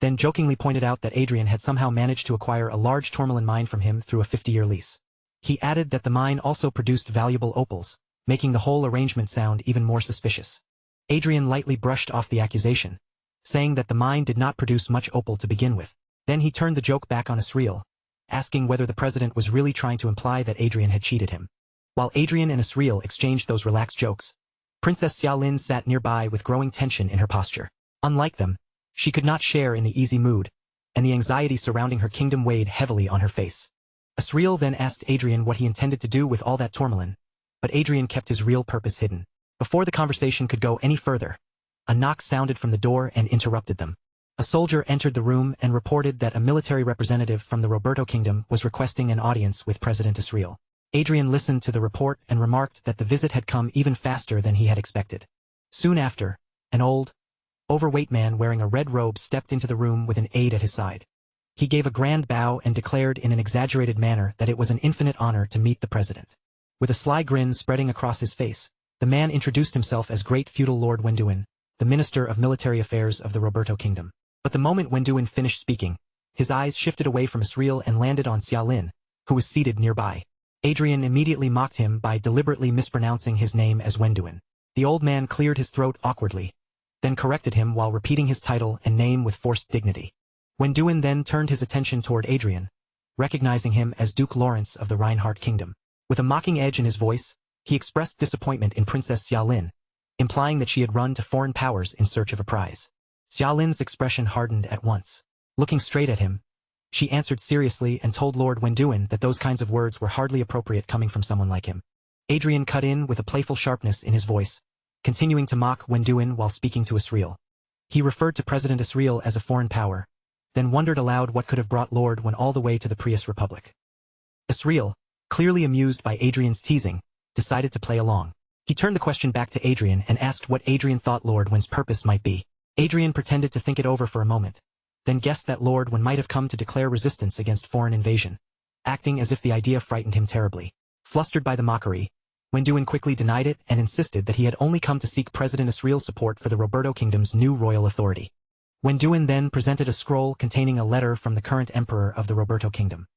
then jokingly pointed out that Adrian had somehow managed to acquire a large tourmaline mine from him through a 50-year lease. He added that the mine also produced valuable opals, making the whole arrangement sound even more suspicious. Adrian lightly brushed off the accusation, saying that the mine did not produce much opal to begin with. Then he turned the joke back on Asriel, asking whether the president was really trying to imply that Adrian had cheated him. While Adrian and Asriel exchanged those relaxed jokes, Princess Xiaolin sat nearby with growing tension in her posture. Unlike them, she could not share in the easy mood, and the anxiety surrounding her kingdom weighed heavily on her face. Asriel then asked Adrian what he intended to do with all that tourmaline, but Adrian kept his real purpose hidden. Before the conversation could go any further, a knock sounded from the door and interrupted them. A soldier entered the room and reported that a military representative from the Roberto Kingdom was requesting an audience with President Asriel. Adrian listened to the report and remarked that the visit had come even faster than he had expected. Soon after, an old, overweight man wearing a red robe stepped into the room with an aide at his side. He gave a grand bow and declared in an exaggerated manner that it was an infinite honor to meet the president. With a sly grin spreading across his face, the man introduced himself as Great Feudal Lord Wenduin, the Minister of Military Affairs of the Roberto Kingdom. But the moment Wenduin finished speaking, his eyes shifted away from Asriel and landed on Xiaolin, who was seated nearby. Adrian immediately mocked him by deliberately mispronouncing his name as Wenduin. The old man cleared his throat awkwardly, then corrected him while repeating his title and name with forced dignity. Wenduin then turned his attention toward Adrian, recognizing him as Duke Lawrence of the Reinhardt Kingdom. With a mocking edge in his voice, he expressed disappointment in Princess Xiaolin, implying that she had run to foreign powers in search of a prize. Xiaolin's expression hardened at once. Looking straight at him, she answered seriously and told Lord Wenduin that those kinds of words were hardly appropriate coming from someone like him. Adrian cut in with a playful sharpness in his voice, continuing to mock Wenduin while speaking to Asriel. He referred to President Asriel as a foreign power, then wondered aloud what could have brought Lord Wen all the way to the Prius Republic. Asriel, clearly amused by Adrian's teasing, decided to play along. He turned the question back to Adrian and asked what Adrian thought Lord Wen's purpose might be. Adrian pretended to think it over for a moment, then guessed that Lord Wen might have come to declare resistance against foreign invasion, acting as if the idea frightened him terribly. Flustered by the mockery, Wenduin quickly denied it and insisted that he had only come to seek President Asriel's support for the Roberto Kingdom's new royal authority. Wenduin then presented a scroll containing a letter from the current emperor of the Roberto Kingdom.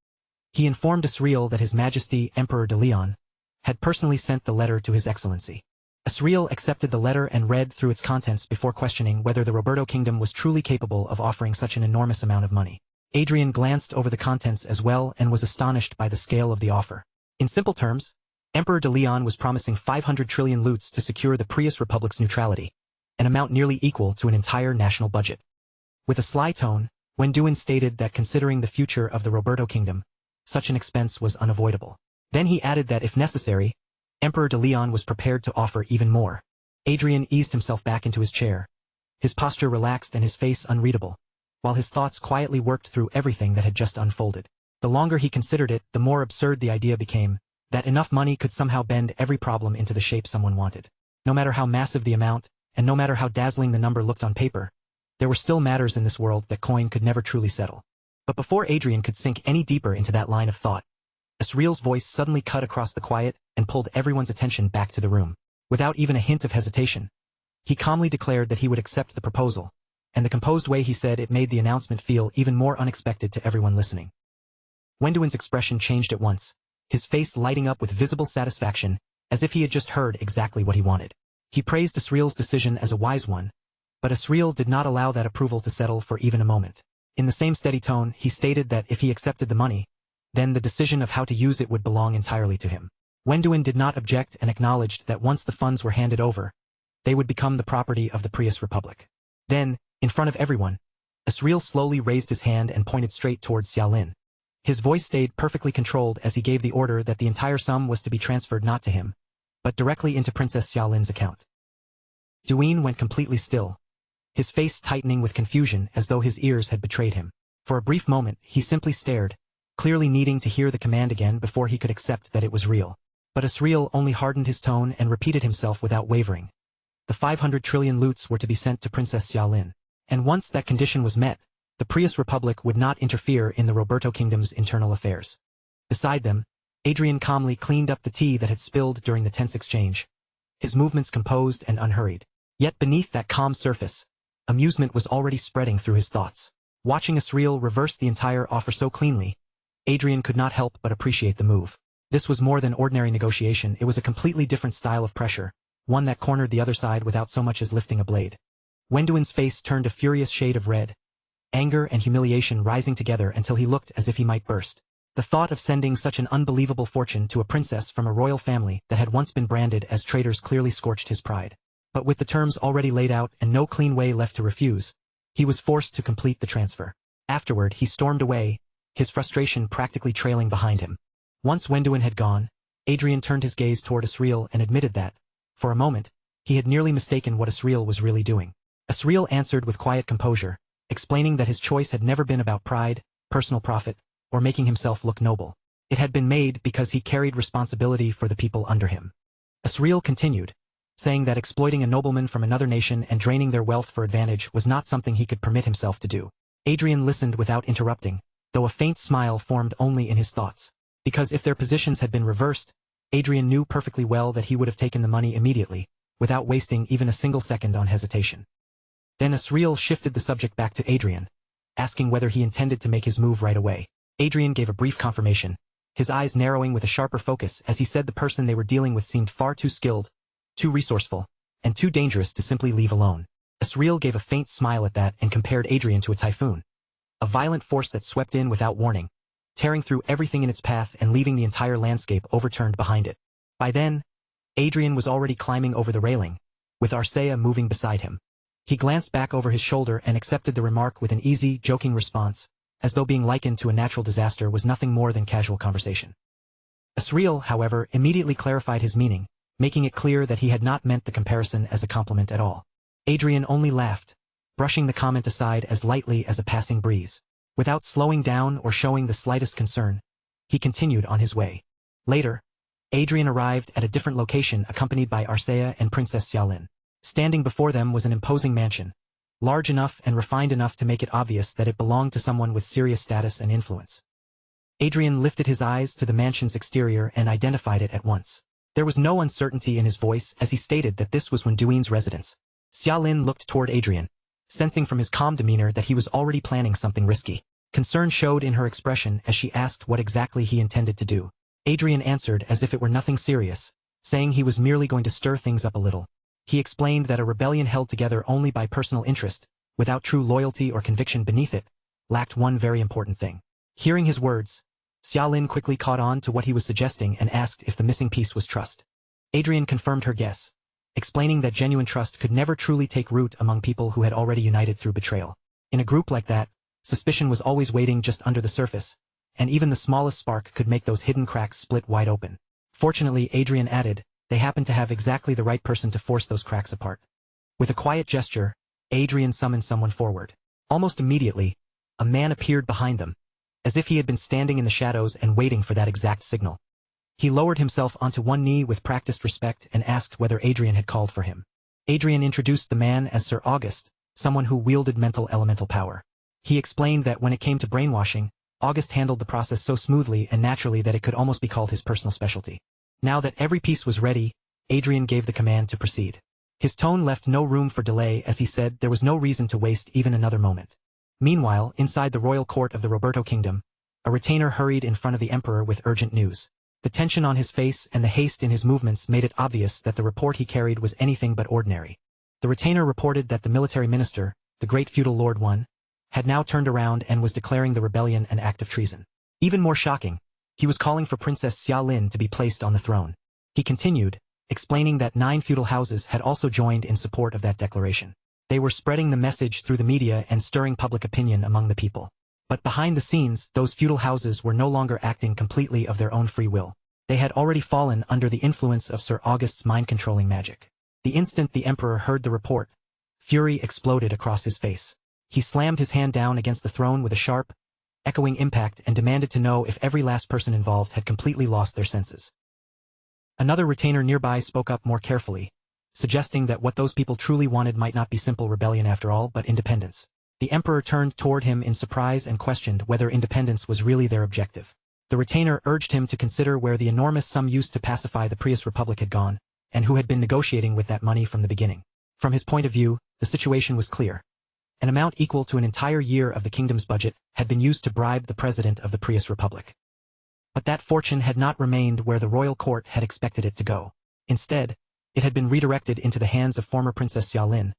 He informed Asriel that His Majesty Emperor de Leon had personally sent the letter to His Excellency. Asriel accepted the letter and read through its contents before questioning whether the Roberto Kingdom was truly capable of offering such an enormous amount of money. Adrian glanced over the contents as well and was astonished by the scale of the offer. In simple terms, Emperor de Leon was promising 500 trillion loots to secure the Prius Republic's neutrality, an amount nearly equal to an entire national budget. With a sly tone, Wenduin stated that considering the future of the Roberto Kingdom, such an expense was unavoidable. Then he added that if necessary, Emperor de Leon was prepared to offer even more. Adrian eased himself back into his chair. His posture relaxed and his face unreadable, while his thoughts quietly worked through everything that had just unfolded. The longer he considered it, the more absurd the idea became, that enough money could somehow bend every problem into the shape someone wanted. No matter how massive the amount, and no matter how dazzling the number looked on paper, there were still matters in this world that coin could never truly settle. But before Adrian could sink any deeper into that line of thought, Asriel's voice suddenly cut across the quiet and pulled everyone's attention back to the room. Without even a hint of hesitation, he calmly declared that he would accept the proposal, and the composed way he said it made the announcement feel even more unexpected to everyone listening. Wenduin's expression changed at once, his face lighting up with visible satisfaction, as if he had just heard exactly what he wanted. He praised Asriel's decision as a wise one, but Asriel did not allow that approval to settle for even a moment. In the same steady tone, he stated that if he accepted the money, then the decision of how to use it would belong entirely to him. Wenduin did not object and acknowledged that once the funds were handed over, they would become the property of the Prius Republic. Then, in front of everyone, Asriel slowly raised his hand and pointed straight towards Xiaolin. His voice stayed perfectly controlled as he gave the order that the entire sum was to be transferred not to him, but directly into Princess Xiaolin's account. Duin went completely still, his face tightening with confusion as though his ears had betrayed him. For a brief moment, he simply stared, clearly needing to hear the command again before he could accept that it was real. But Asriel only hardened his tone and repeated himself without wavering. The 500 trillion loots were to be sent to Princess Xiaolin, and once that condition was met, the Prius Republic would not interfere in the Roberto Kingdom's internal affairs. Beside them, Adrian calmly cleaned up the tea that had spilled during the tense exchange, his movements composed and unhurried. Yet beneath that calm surface, amusement was already spreading through his thoughts. Watching Asriel reverse the entire offer so cleanly, Adrian could not help but appreciate the move. This was more than ordinary negotiation, it was a completely different style of pressure, one that cornered the other side without so much as lifting a blade. Wenduin's face turned a furious shade of red, anger and humiliation rising together until he looked as if he might burst. The thought of sending such an unbelievable fortune to a princess from a royal family that had once been branded as traitors clearly scorched his pride. But with the terms already laid out and no clean way left to refuse, he was forced to complete the transfer. Afterward, he stormed away, his frustration practically trailing behind him. Once Wenduin had gone, Adrian turned his gaze toward Asriel and admitted that, for a moment, he had nearly mistaken what Asriel was really doing. Asriel answered with quiet composure, explaining that his choice had never been about pride, personal profit, or making himself look noble. It had been made because he carried responsibility for the people under him. Asriel continued, saying that exploiting a nobleman from another nation and draining their wealth for advantage was not something he could permit himself to do. Adrian listened without interrupting, though a faint smile formed only in his thoughts. Because if their positions had been reversed, Adrian knew perfectly well that he would have taken the money immediately, without wasting even a single second on hesitation. Then Asriel shifted the subject back to Adrian, asking whether he intended to make his move right away. Adrian gave a brief confirmation, his eyes narrowing with a sharper focus as he said the person they were dealing with seemed far too skilled, too resourceful, and too dangerous to simply leave alone. Asriel gave a faint smile at that and compared Adrian to a typhoon, a violent force that swept in without warning, tearing through everything in its path and leaving the entire landscape overturned behind it. By then, Adrian was already climbing over the railing, with Arcea moving beside him. He glanced back over his shoulder and accepted the remark with an easy, joking response, as though being likened to a natural disaster was nothing more than casual conversation. Asriel, however, immediately clarified his meaning, making it clear that he had not meant the comparison as a compliment at all. Adrian only laughed, brushing the comment aside as lightly as a passing breeze. Without slowing down or showing the slightest concern, he continued on his way. Later, Adrian arrived at a different location accompanied by Arcea and Princess Xiaolin. Standing before them was an imposing mansion, large enough and refined enough to make it obvious that it belonged to someone with serious status and influence. Adrian lifted his eyes to the mansion's exterior and identified it at once. There was no uncertainty in his voice as he stated that this was Wenduin's residence. Xiaolin looked toward Adrian, sensing from his calm demeanor that he was already planning something risky. Concern showed in her expression as she asked what exactly he intended to do. Adrian answered as if it were nothing serious, saying he was merely going to stir things up a little. He explained that a rebellion held together only by personal interest, without true loyalty or conviction beneath it, lacked one very important thing. Hearing his words, Xiaolin quickly caught on to what he was suggesting and asked if the missing piece was trust. Adrian confirmed her guess, explaining that genuine trust could never truly take root among people who had already united through betrayal. In a group like that, suspicion was always waiting just under the surface, and even the smallest spark could make those hidden cracks split wide open. Fortunately, Adrian added, they happened to have exactly the right person to force those cracks apart. With a quiet gesture, Adrian summoned someone forward. Almost immediately, a man appeared behind them, as if he had been standing in the shadows and waiting for that exact signal. He lowered himself onto one knee with practiced respect and asked whether Adrian had called for him. Adrian introduced the man as Sir August, someone who wielded mental elemental power. He explained that when it came to brainwashing, August handled the process so smoothly and naturally that it could almost be called his personal specialty. Now that every piece was ready, Adrian gave the command to proceed. His tone left no room for delay as he said there was no reason to waste even another moment. Meanwhile, inside the royal court of the Roberto Kingdom, a retainer hurried in front of the emperor with urgent news. The tension on his face and the haste in his movements made it obvious that the report he carried was anything but ordinary. The retainer reported that the military minister, the great feudal Lord I, had now turned around and was declaring the rebellion an act of treason. Even more shocking, he was calling for Princess Xia Lin to be placed on the throne. He continued, explaining that 9 feudal houses had also joined in support of that declaration. They were spreading the message through the media and stirring public opinion among the people. But behind the scenes, those feudal houses were no longer acting completely of their own free will. They had already fallen under the influence of Sir August's mind-controlling magic. The instant the emperor heard the report, fury exploded across his face. He slammed his hand down against the throne with a sharp, echoing impact and demanded to know if every last person involved had completely lost their senses. Another retainer nearby spoke up more carefully, suggesting that what those people truly wanted might not be simple rebellion after all, but independence. The emperor turned toward him in surprise and questioned whether independence was really their objective. The retainer urged him to consider where the enormous sum used to pacify the Prius Republic had gone, and who had been negotiating with that money from the beginning. From his point of view, the situation was clear. An amount equal to an entire year of the kingdom's budget had been used to bribe the president of the Prius Republic. But that fortune had not remained where the royal court had expected it to go. Instead, it had been redirected into the hands of former Princess Xia Lin,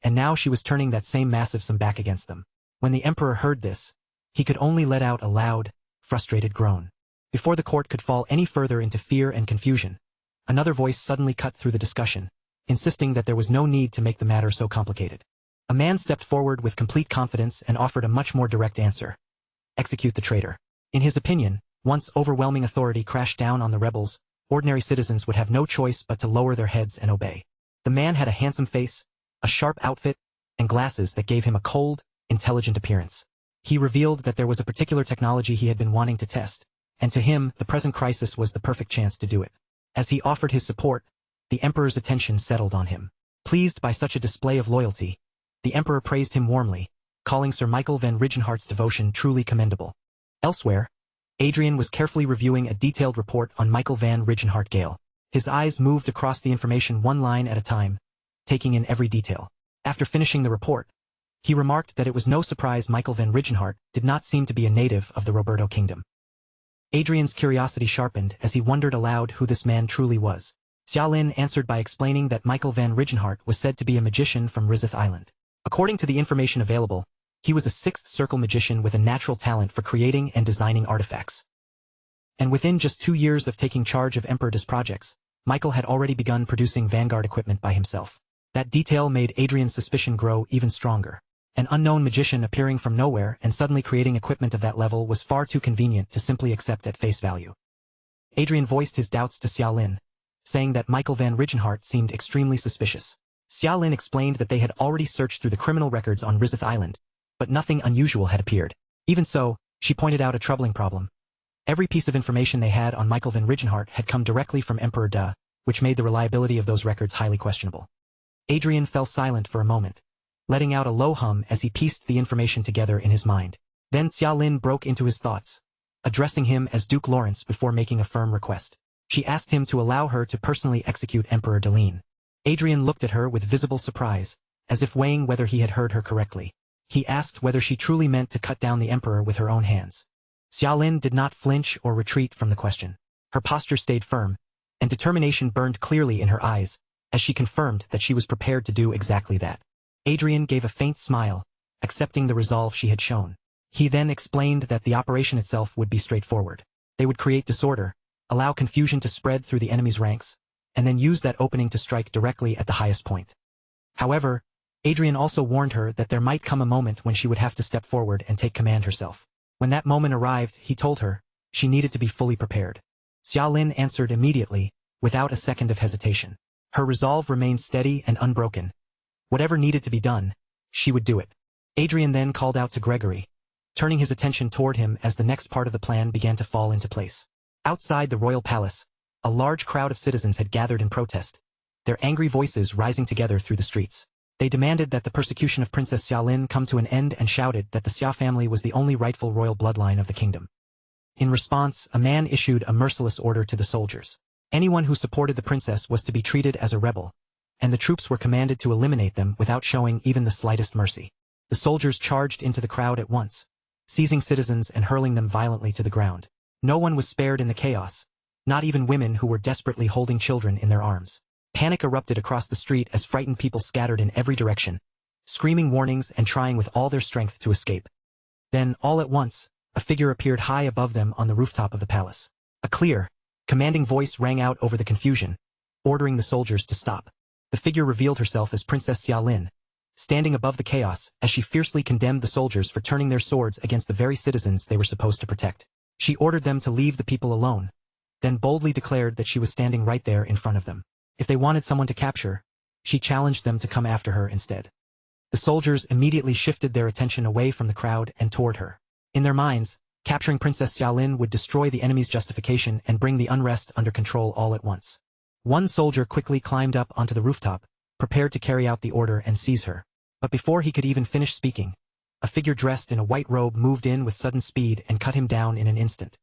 and now she was turning that same massive sum back against them. When the emperor heard this, he could only let out a loud, frustrated groan. Before the court could fall any further into fear and confusion, another voice suddenly cut through the discussion, insisting that there was no need to make the matter so complicated. A man stepped forward with complete confidence and offered a much more direct answer. Execute the traitor. In his opinion, once overwhelming authority crashed down on the rebels, ordinary citizens would have no choice but to lower their heads and obey. The man had a handsome face, a sharp outfit, and glasses that gave him a cold, intelligent appearance. He revealed that there was a particular technology he had been wanting to test, and to him, the present crisis was the perfect chance to do it. As he offered his support, the emperor's attention settled on him. Pleased by such a display of loyalty, the emperor praised him warmly, calling Sir Michael van Rigenhart's devotion truly commendable. Elsewhere, Adrian was carefully reviewing a detailed report on Michael van Rigenhart Gale. His eyes moved across the information one line at a time, taking in every detail. After finishing the report, he remarked that it was no surprise Michael van Rigenhart did not seem to be a native of the Roberto Kingdom. Adrian's curiosity sharpened as he wondered aloud who this man truly was. Xia Lin answered by explaining that Michael van Rigenhart was said to be a magician from Rizith Island. According to the information available, he was a sixth circle magician with a natural talent for creating and designing artifacts. And within just 2 years of taking charge of Emperor Des projects, Michael had already begun producing Vanguard equipment by himself. That detail made Adrian's suspicion grow even stronger. An unknown magician appearing from nowhere and suddenly creating equipment of that level was far too convenient to simply accept at face value. Adrian voiced his doubts to Xia Lin, saying that Michael van Rigenhart seemed extremely suspicious. Xia Lin explained that they had already searched through the criminal records on Rizith Island, but nothing unusual had appeared. Even so, she pointed out a troubling problem. Every piece of information they had on Michael van Rigenhart had come directly from Emperor Da, which made the reliability of those records highly questionable. Adrian fell silent for a moment, letting out a low hum as he pieced the information together in his mind. Then Xia Lin broke into his thoughts, addressing him as Duke Lawrence before making a firm request. She asked him to allow her to personally execute Emperor Delene. Adrian looked at her with visible surprise, as if weighing whether he had heard her correctly. He asked whether she truly meant to cut down the emperor with her own hands. Xia Lin did not flinch or retreat from the question. Her posture stayed firm, and determination burned clearly in her eyes, as she confirmed that she was prepared to do exactly that. Adrian gave a faint smile, accepting the resolve she had shown. He then explained that the operation itself would be straightforward. They would create disorder, allow confusion to spread through the enemy's ranks, and then use that opening to strike directly at the highest point. However, Adrian also warned her that there might come a moment when she would have to step forward and take command herself. When that moment arrived, he told her, she needed to be fully prepared. Xia Lin answered immediately, without a second of hesitation. Her resolve remained steady and unbroken. Whatever needed to be done, she would do it. Adrian then called out to Gregory, turning his attention toward him as the next part of the plan began to fall into place. Outside the royal palace, a large crowd of citizens had gathered in protest, their angry voices rising together through the streets. They demanded that the persecution of Princess Xiaolin come to an end and shouted that the Xia family was the only rightful royal bloodline of the kingdom. In response, a man issued a merciless order to the soldiers. Anyone who supported the princess was to be treated as a rebel, and the troops were commanded to eliminate them without showing even the slightest mercy. The soldiers charged into the crowd at once, seizing citizens and hurling them violently to the ground. No one was spared in the chaos, not even women who were desperately holding children in their arms. Panic erupted across the street as frightened people scattered in every direction, screaming warnings and trying with all their strength to escape. Then, all at once, a figure appeared high above them on the rooftop of the palace. A clear, commanding voice rang out over the confusion, ordering the soldiers to stop. The figure revealed herself as Princess Xiaolin, standing above the chaos as she fiercely condemned the soldiers for turning their swords against the very citizens they were supposed to protect. She ordered them to leave the people alone, then boldly declared that she was standing right there in front of them. If they wanted someone to capture, she challenged them to come after her instead. The soldiers immediately shifted their attention away from the crowd and toward her. In their minds, capturing Princess Xiaolin would destroy the enemy's justification and bring the unrest under control all at once. One soldier quickly climbed up onto the rooftop, prepared to carry out the order and seize her. But before he could even finish speaking, a figure dressed in a white robe moved in with sudden speed and cut him down in an instant.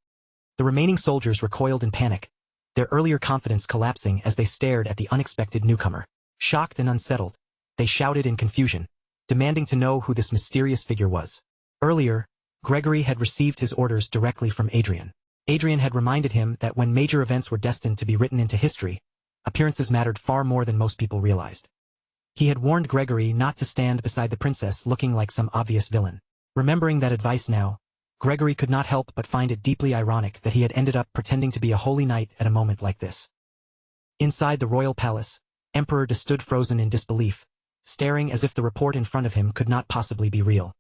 The remaining soldiers recoiled in panic, their earlier confidence collapsing as they stared at the unexpected newcomer. Shocked and unsettled, they shouted in confusion, demanding to know who this mysterious figure was. Earlier, Gregory had received his orders directly from Adrian. Adrian had reminded him that when major events were destined to be written into history, appearances mattered far more than most people realized. He had warned Gregory not to stand beside the princess looking like some obvious villain. Remembering that advice now, Gregory could not help but find it deeply ironic that he had ended up pretending to be a holy knight at a moment like this. Inside the royal palace, Emperor De stood frozen in disbelief, staring as if the report in front of him could not possibly be real.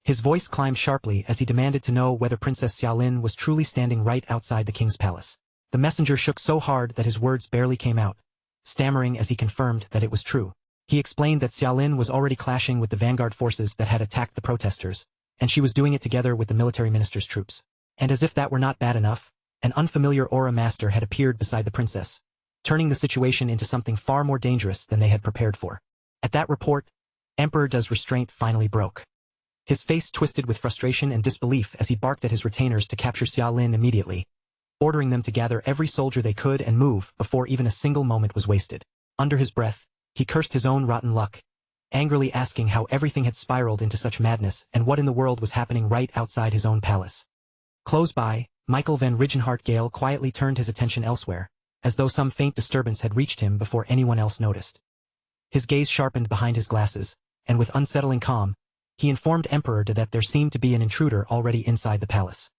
His voice climbed sharply as he demanded to know whether Princess Xiaolin was truly standing right outside the king's palace. The messenger shook so hard that his words barely came out, stammering as he confirmed that it was true. He explained that Xiaolin was already clashing with the vanguard forces that had attacked the protesters, and she was doing it together with the military minister's troops. And as if that were not bad enough, an unfamiliar aura master had appeared beside the princess, turning the situation into something far more dangerous than they had prepared for. At that report, Emperor De's restraint finally broke. His face twisted with frustration and disbelief as he barked at his retainers to capture Xiaolin immediately, ordering them to gather every soldier they could and move before even a single moment was wasted. Under his breath, he cursed his own rotten luck, angrily asking how everything had spiraled into such madness and what in the world was happening right outside his own palace. Close by, Michael van Rigenhart Gale quietly turned his attention elsewhere, as though some faint disturbance had reached him before anyone else noticed. His gaze sharpened behind his glasses, and with unsettling calm, he informed Emperor De that there seemed to be an intruder already inside the palace.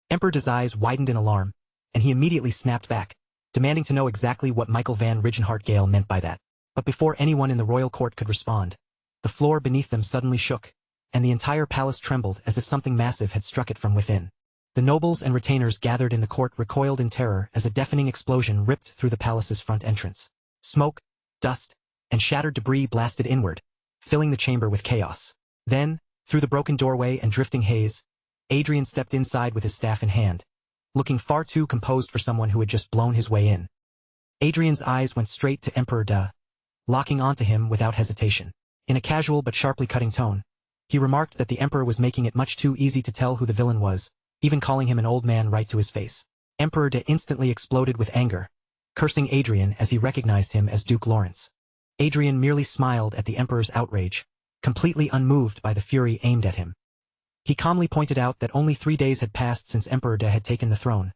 Emperor De's eyes widened in alarm, and he immediately snapped back, demanding to know exactly what Michael van Rigenhart Gale meant by that. But before anyone in the royal court could respond, the floor beneath them suddenly shook, and the entire palace trembled as if something massive had struck it from within. The nobles and retainers gathered in the court recoiled in terror as a deafening explosion ripped through the palace's front entrance. Smoke, dust, and shattered debris blasted inward, filling the chamber with chaos. Then, through the broken doorway and drifting haze, Adrian stepped inside with his staff in hand, looking far too composed for someone who had just blown his way in. Adrian's eyes went straight to Emperor De, locking onto him without hesitation. In a casual but sharply cutting tone, he remarked that the emperor was making it much too easy to tell who the villain was, even calling him an old man right to his face. Emperor De instantly exploded with anger, cursing Adrian as he recognized him as Duke Lawrence. Adrian merely smiled at the emperor's outrage, completely unmoved by the fury aimed at him. He calmly pointed out that only 3 days had passed since Emperor De had taken the throne,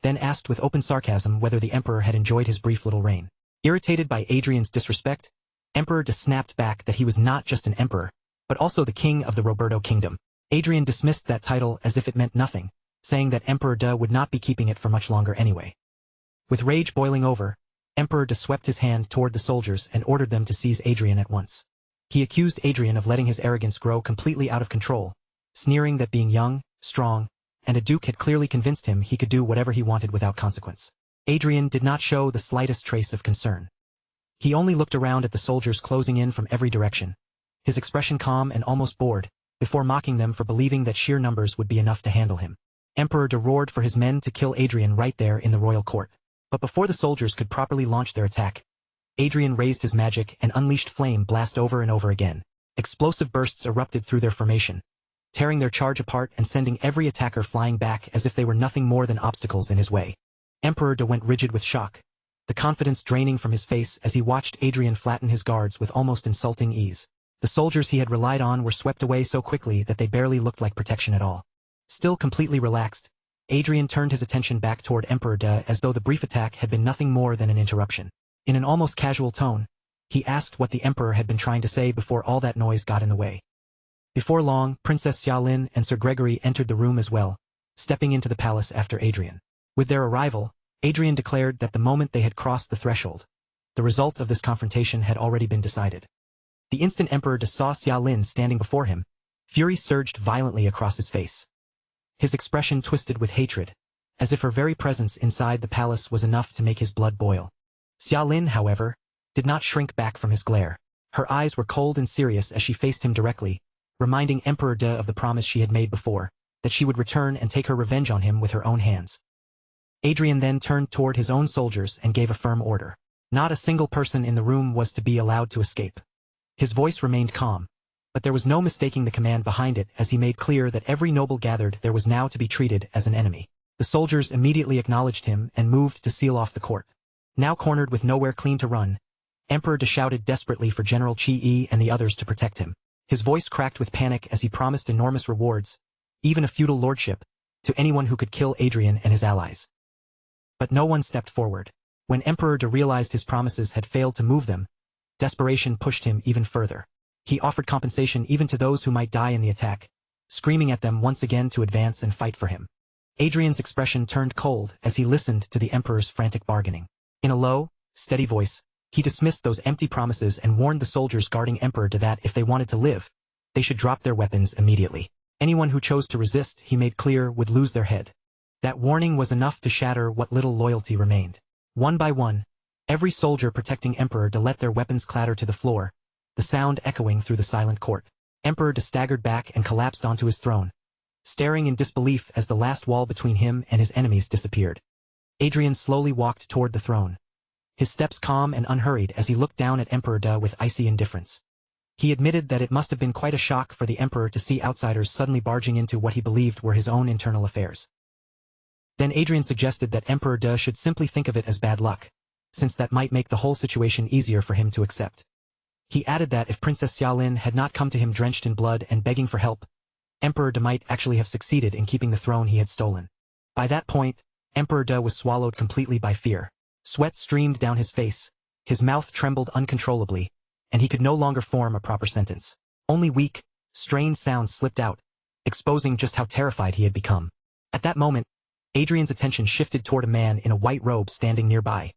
then asked with open sarcasm whether the emperor had enjoyed his brief little reign. Irritated by Adrian's disrespect, Emperor De snapped back that he was not just an emperor, but also the king of the Roberto kingdom. Adrian dismissed that title as if it meant nothing, saying that Emperor De would not be keeping it for much longer anyway. With rage boiling over, Emperor De swept his hand toward the soldiers and ordered them to seize Adrian at once. He accused Adrian of letting his arrogance grow completely out of control, sneering that being young, strong, and a duke had clearly convinced him he could do whatever he wanted without consequence. Adrian did not show the slightest trace of concern. He only looked around at the soldiers closing in from every direction, his expression calm and almost bored, before mocking them for believing that sheer numbers would be enough to handle him. Emperor De roared for his men to kill Adrian right there in the royal court. But before the soldiers could properly launch their attack, Adrian raised his magic and unleashed flame blast over and over again. Explosive bursts erupted through their formation, tearing their charge apart and sending every attacker flying back as if they were nothing more than obstacles in his way. Emperor De went rigid with shock, the confidence draining from his face as he watched Adrian flatten his guards with almost insulting ease. The soldiers he had relied on were swept away so quickly that they barely looked like protection at all. Still completely relaxed, Adrian turned his attention back toward Emperor De as though the brief attack had been nothing more than an interruption. In an almost casual tone, he asked what the Emperor had been trying to say before all that noise got in the way. Before long, Princess Xiaolin and Sir Gregory entered the room as well, stepping into the palace after Adrian. With their arrival, Adrian declared that the moment they had crossed the threshold, the result of this confrontation had already been decided. The instant Emperor De saw Xiaolin standing before him, fury surged violently across his face. His expression twisted with hatred, as if her very presence inside the palace was enough to make his blood boil. Xiaolin, however, did not shrink back from his glare. Her eyes were cold and serious as she faced him directly, reminding Emperor De of the promise she had made before, that she would return and take her revenge on him with her own hands. Adrian then turned toward his own soldiers and gave a firm order. Not a single person in the room was to be allowed to escape. His voice remained calm, but there was no mistaking the command behind it as he made clear that every noble gathered there was now to be treated as an enemy. The soldiers immediately acknowledged him and moved to seal off the court. Now cornered with nowhere clean to run, Emperor De shouted desperately for General Qi Yi and the others to protect him. His voice cracked with panic as he promised enormous rewards, even a feudal lordship, to anyone who could kill Adrian and his allies. But no one stepped forward. When Emperor De realized his promises had failed to move them, desperation pushed him even further. He offered compensation even to those who might die in the attack, screaming at them once again to advance and fight for him. Adrian's expression turned cold as he listened to the Emperor's frantic bargaining. In a low, steady voice, he dismissed those empty promises and warned the soldiers guarding Emperor De that if they wanted to live, they should drop their weapons immediately. Anyone who chose to resist, he made clear, would lose their head. That warning was enough to shatter what little loyalty remained. One by one, every soldier protecting Emperor De let their weapons clatter to the floor, the sound echoing through the silent court. Emperor De staggered back and collapsed onto his throne, staring in disbelief as the last wall between him and his enemies disappeared. Adrian slowly walked toward the throne, his steps calm and unhurried as he looked down at Emperor De with icy indifference. He admitted that it must have been quite a shock for the Emperor to see outsiders suddenly barging into what he believed were his own internal affairs. Then Adrian suggested that Emperor De should simply think of it as bad luck, since that might make the whole situation easier for him to accept. He added that if Princess Xiaolin had not come to him drenched in blood and begging for help, Emperor De might actually have succeeded in keeping the throne he had stolen. By that point, Emperor De was swallowed completely by fear. Sweat streamed down his face, his mouth trembled uncontrollably, and he could no longer form a proper sentence. Only weak, strained sounds slipped out, exposing just how terrified he had become. At that moment, Adrian's attention shifted toward a man in a white robe standing nearby.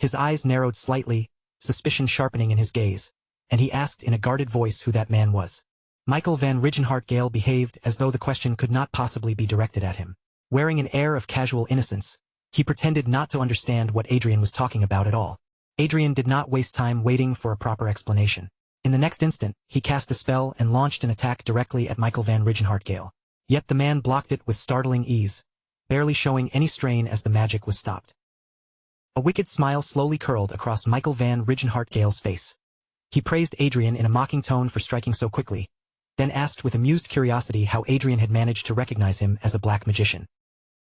His eyes narrowed slightly, suspicion sharpening in his gaze, and he asked in a guarded voice who that man was. Michael van Rigenhart Gale behaved as though the question could not possibly be directed at him. Wearing an air of casual innocence, he pretended not to understand what Adrian was talking about at all. Adrian did not waste time waiting for a proper explanation. In the next instant, he cast a spell and launched an attack directly at Michael van Rigenhart Gale. Yet the man blocked it with startling ease, barely showing any strain as the magic was stopped. A wicked smile slowly curled across Michael van Rigenhart Gale's face. He praised Adrian in a mocking tone for striking so quickly, then asked with amused curiosity how Adrian had managed to recognize him as a black magician.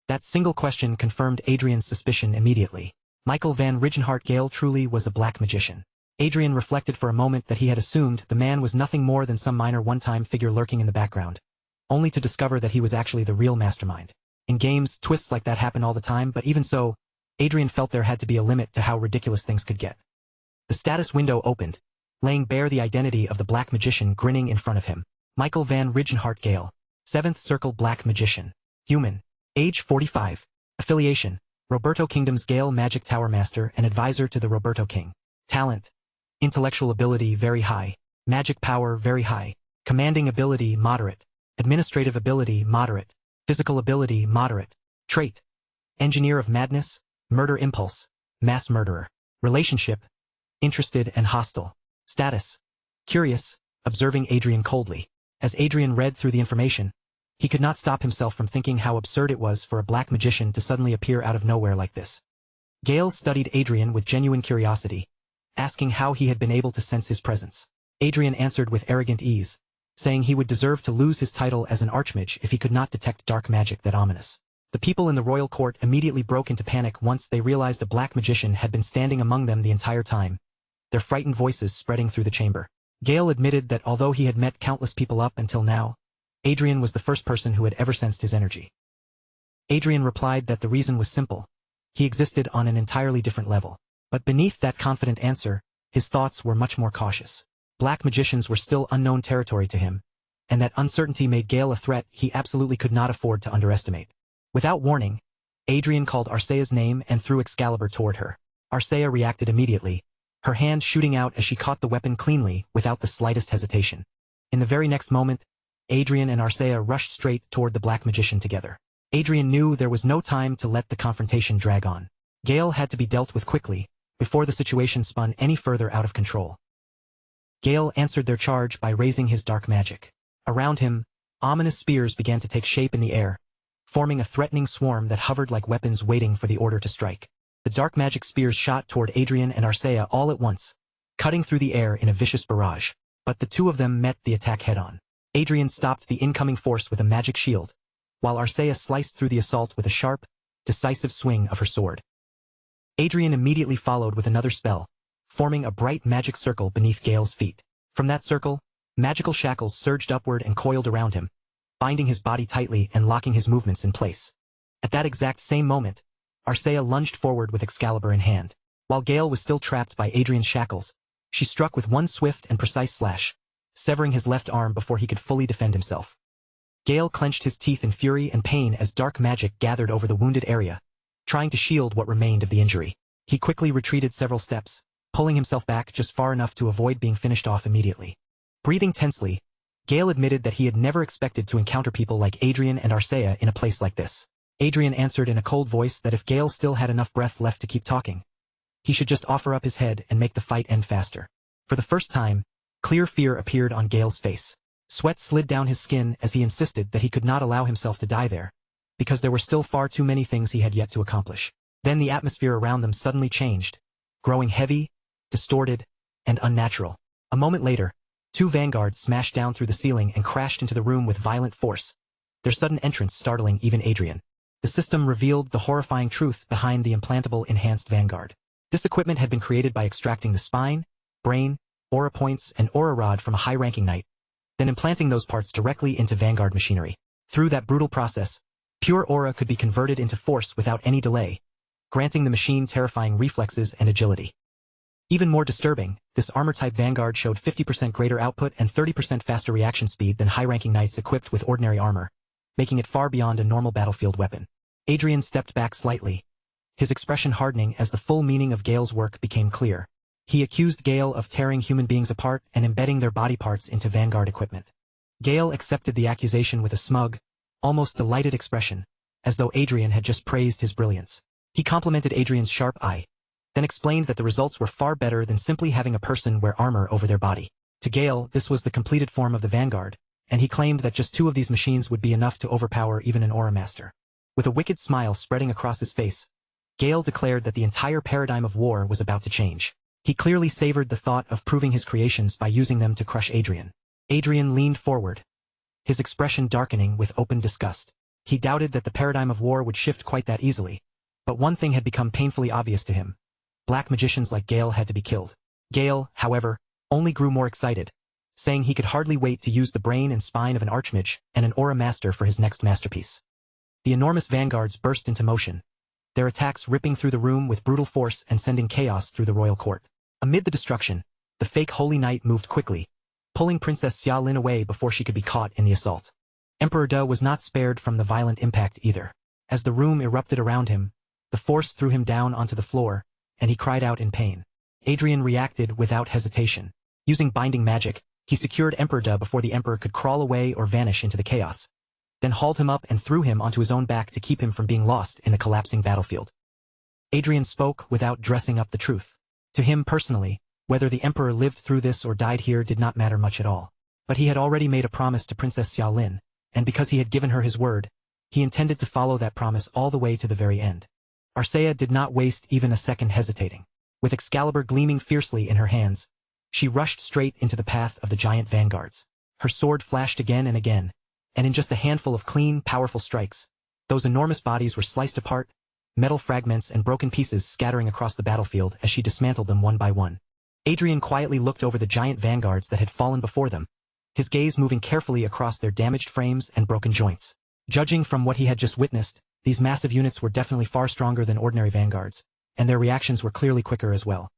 That single question confirmed Adrian's suspicion immediately. Michael van Rigenhart Gale truly was a black magician. Adrian reflected for a moment that he had assumed the man was nothing more than some minor one-time figure lurking in the background, only to discover that he was actually the real mastermind. In games, twists like that happen all the time, but even so, Adrian felt there had to be a limit to how ridiculous things could get. The status window opened, laying bare the identity of the black magician grinning in front of him. Michael van Rigenhart Gale, 7th Circle Black Magician. Human. Age 45. Affiliation: Roberto Kingdom's Gale Magic Tower Master and Advisor to the Roberto King. Talent: Intellectual ability very high. Magic power very high. Commanding ability moderate. Administrative ability moderate. Physical ability moderate. Trait: Engineer of Madness, Murder impulse. Mass murderer. Relationship. Interested and hostile. Status. Curious, observing Adrian coldly. As Adrian read through the information, he could not stop himself from thinking how absurd it was for a black magician to suddenly appear out of nowhere like this. Gale studied Adrian with genuine curiosity, asking how he had been able to sense his presence. Adrian answered with arrogant ease, saying he would deserve to lose his title as an archmage if he could not detect dark magic that ominous. The people in the royal court immediately broke into panic once they realized a black magician had been standing among them the entire time, their frightened voices spreading through the chamber. Gale admitted that although he had met countless people up until now, Adrian was the first person who had ever sensed his energy. Adrian replied that the reason was simple. He existed on an entirely different level. But beneath that confident answer, his thoughts were much more cautious. Black magicians were still unknown territory to him, and that uncertainty made Gale a threat he absolutely could not afford to underestimate. Without warning, Adrian called Arcea's name and threw Excalibur toward her. Arcea reacted immediately, her hand shooting out as she caught the weapon cleanly without the slightest hesitation. In the very next moment, Adrian and Arcea rushed straight toward the black magician together. Adrian knew there was no time to let the confrontation drag on. Gale had to be dealt with quickly, before the situation spun any further out of control. Gale answered their charge by raising his dark magic. Around him, ominous spears began to take shape in the air, forming a threatening swarm that hovered like weapons waiting for the order to strike. The dark magic spears shot toward Adrian and Arcea all at once, cutting through the air in a vicious barrage. But the two of them met the attack head-on. Adrian stopped the incoming force with a magic shield, while Arcea sliced through the assault with a sharp, decisive swing of her sword. Adrian immediately followed with another spell, forming a bright magic circle beneath Gale's feet. From that circle, magical shackles surged upward and coiled around him, binding his body tightly and locking his movements in place. At that exact same moment, Arcea lunged forward with Excalibur in hand. While Gale was still trapped by Adrian's shackles, she struck with one swift and precise slash, severing his left arm before he could fully defend himself. Gale clenched his teeth in fury and pain as dark magic gathered over the wounded area, trying to shield what remained of the injury. He quickly retreated several steps, pulling himself back just far enough to avoid being finished off immediately. Breathing tensely, Gale admitted that he had never expected to encounter people like Adrian and Arcea in a place like this. Adrian answered in a cold voice that if Gale still had enough breath left to keep talking, he should just offer up his head and make the fight end faster. For the first time, clear fear appeared on Gale's face. Sweat slid down his skin as he insisted that he could not allow himself to die there, because there were still far too many things he had yet to accomplish. Then the atmosphere around them suddenly changed, growing heavy, distorted, and unnatural. A moment later, two vanguards smashed down through the ceiling and crashed into the room with violent force, their sudden entrance startling even Adrian. The system revealed the horrifying truth behind the implantable enhanced vanguard. This equipment had been created by extracting the spine, brain, aura points, and aura rod from a high-ranking knight, then implanting those parts directly into vanguard machinery. Through that brutal process, pure aura could be converted into force without any delay, granting the machine terrifying reflexes and agility. Even more disturbing, this armor-type vanguard showed 50% greater output and 30% faster reaction speed than high-ranking knights equipped with ordinary armor, making it far beyond a normal battlefield weapon. Adrian stepped back slightly, his expression hardening as the full meaning of Gale's work became clear. He accused Gale of tearing human beings apart and embedding their body parts into vanguard equipment. Gale accepted the accusation with a smug, almost delighted expression, as though Adrian had just praised his brilliance. He complimented Adrian's sharp eye, then explained that the results were far better than simply having a person wear armor over their body. To Gale, this was the completed form of the vanguard, and he claimed that just two of these machines would be enough to overpower even an aura master. With a wicked smile spreading across his face, Gale declared that the entire paradigm of war was about to change. He clearly savored the thought of proving his creations by using them to crush Adrian. Adrian leaned forward, his expression darkening with open disgust. He doubted that the paradigm of war would shift quite that easily, but one thing had become painfully obvious to him. Black magicians like Gale had to be killed. Gale, however, only grew more excited, saying he could hardly wait to use the brain and spine of an archmage and an aura master for his next masterpiece. The enormous vanguards burst into motion, their attacks ripping through the room with brutal force and sending chaos through the royal court. Amid the destruction, the fake Holy Knight moved quickly, pulling Princess Xia Lin away before she could be caught in the assault. Emperor De was not spared from the violent impact either. As the room erupted around him, the force threw him down onto the floor, and he cried out in pain. Adrian reacted without hesitation. Using binding magic, he secured Emperor De before the Emperor could crawl away or vanish into the chaos, then hauled him up and threw him onto his own back to keep him from being lost in the collapsing battlefield. Adrian spoke without dressing up the truth. To him personally, whether the emperor lived through this or died here did not matter much at all. But he had already made a promise to Princess Xiaolin, and because he had given her his word, he intended to follow that promise all the way to the very end. Arcea did not waste even a second hesitating. With Excalibur gleaming fiercely in her hands, she rushed straight into the path of the giant vanguards. Her sword flashed again and again, and in just a handful of clean, powerful strikes, those enormous bodies were sliced apart, metal fragments and broken pieces scattering across the battlefield as she dismantled them one by one. Adrian quietly looked over the giant vanguards that had fallen before them, his gaze moving carefully across their damaged frames and broken joints. Judging from what he had just witnessed, these massive units were definitely far stronger than ordinary vanguards, and their reactions were clearly quicker as well.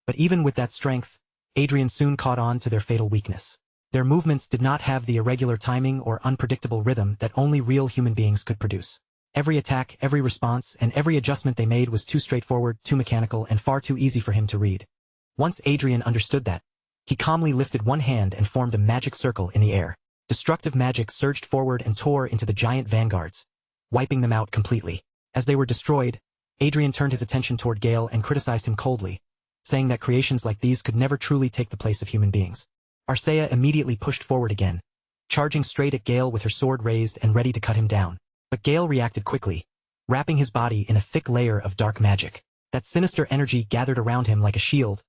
But even with that strength, Adrian soon caught on to their fatal weakness. Their movements did not have the irregular timing or unpredictable rhythm that only real human beings could produce. Every attack, every response, and every adjustment they made was too straightforward, too mechanical, and far too easy for him to read. Once Adrian understood that, he calmly lifted one hand and formed a magic circle in the air. Destructive magic surged forward and tore into the giant vanguards, wiping them out completely. As they were destroyed, Adrian turned his attention toward Gale and criticized him coldly, saying that creations like these could never truly take the place of human beings. Arcea immediately pushed forward again, charging straight at Gale with her sword raised and ready to cut him down. But Gale reacted quickly, wrapping his body in a thick layer of dark magic. That sinister energy gathered around him like a shield,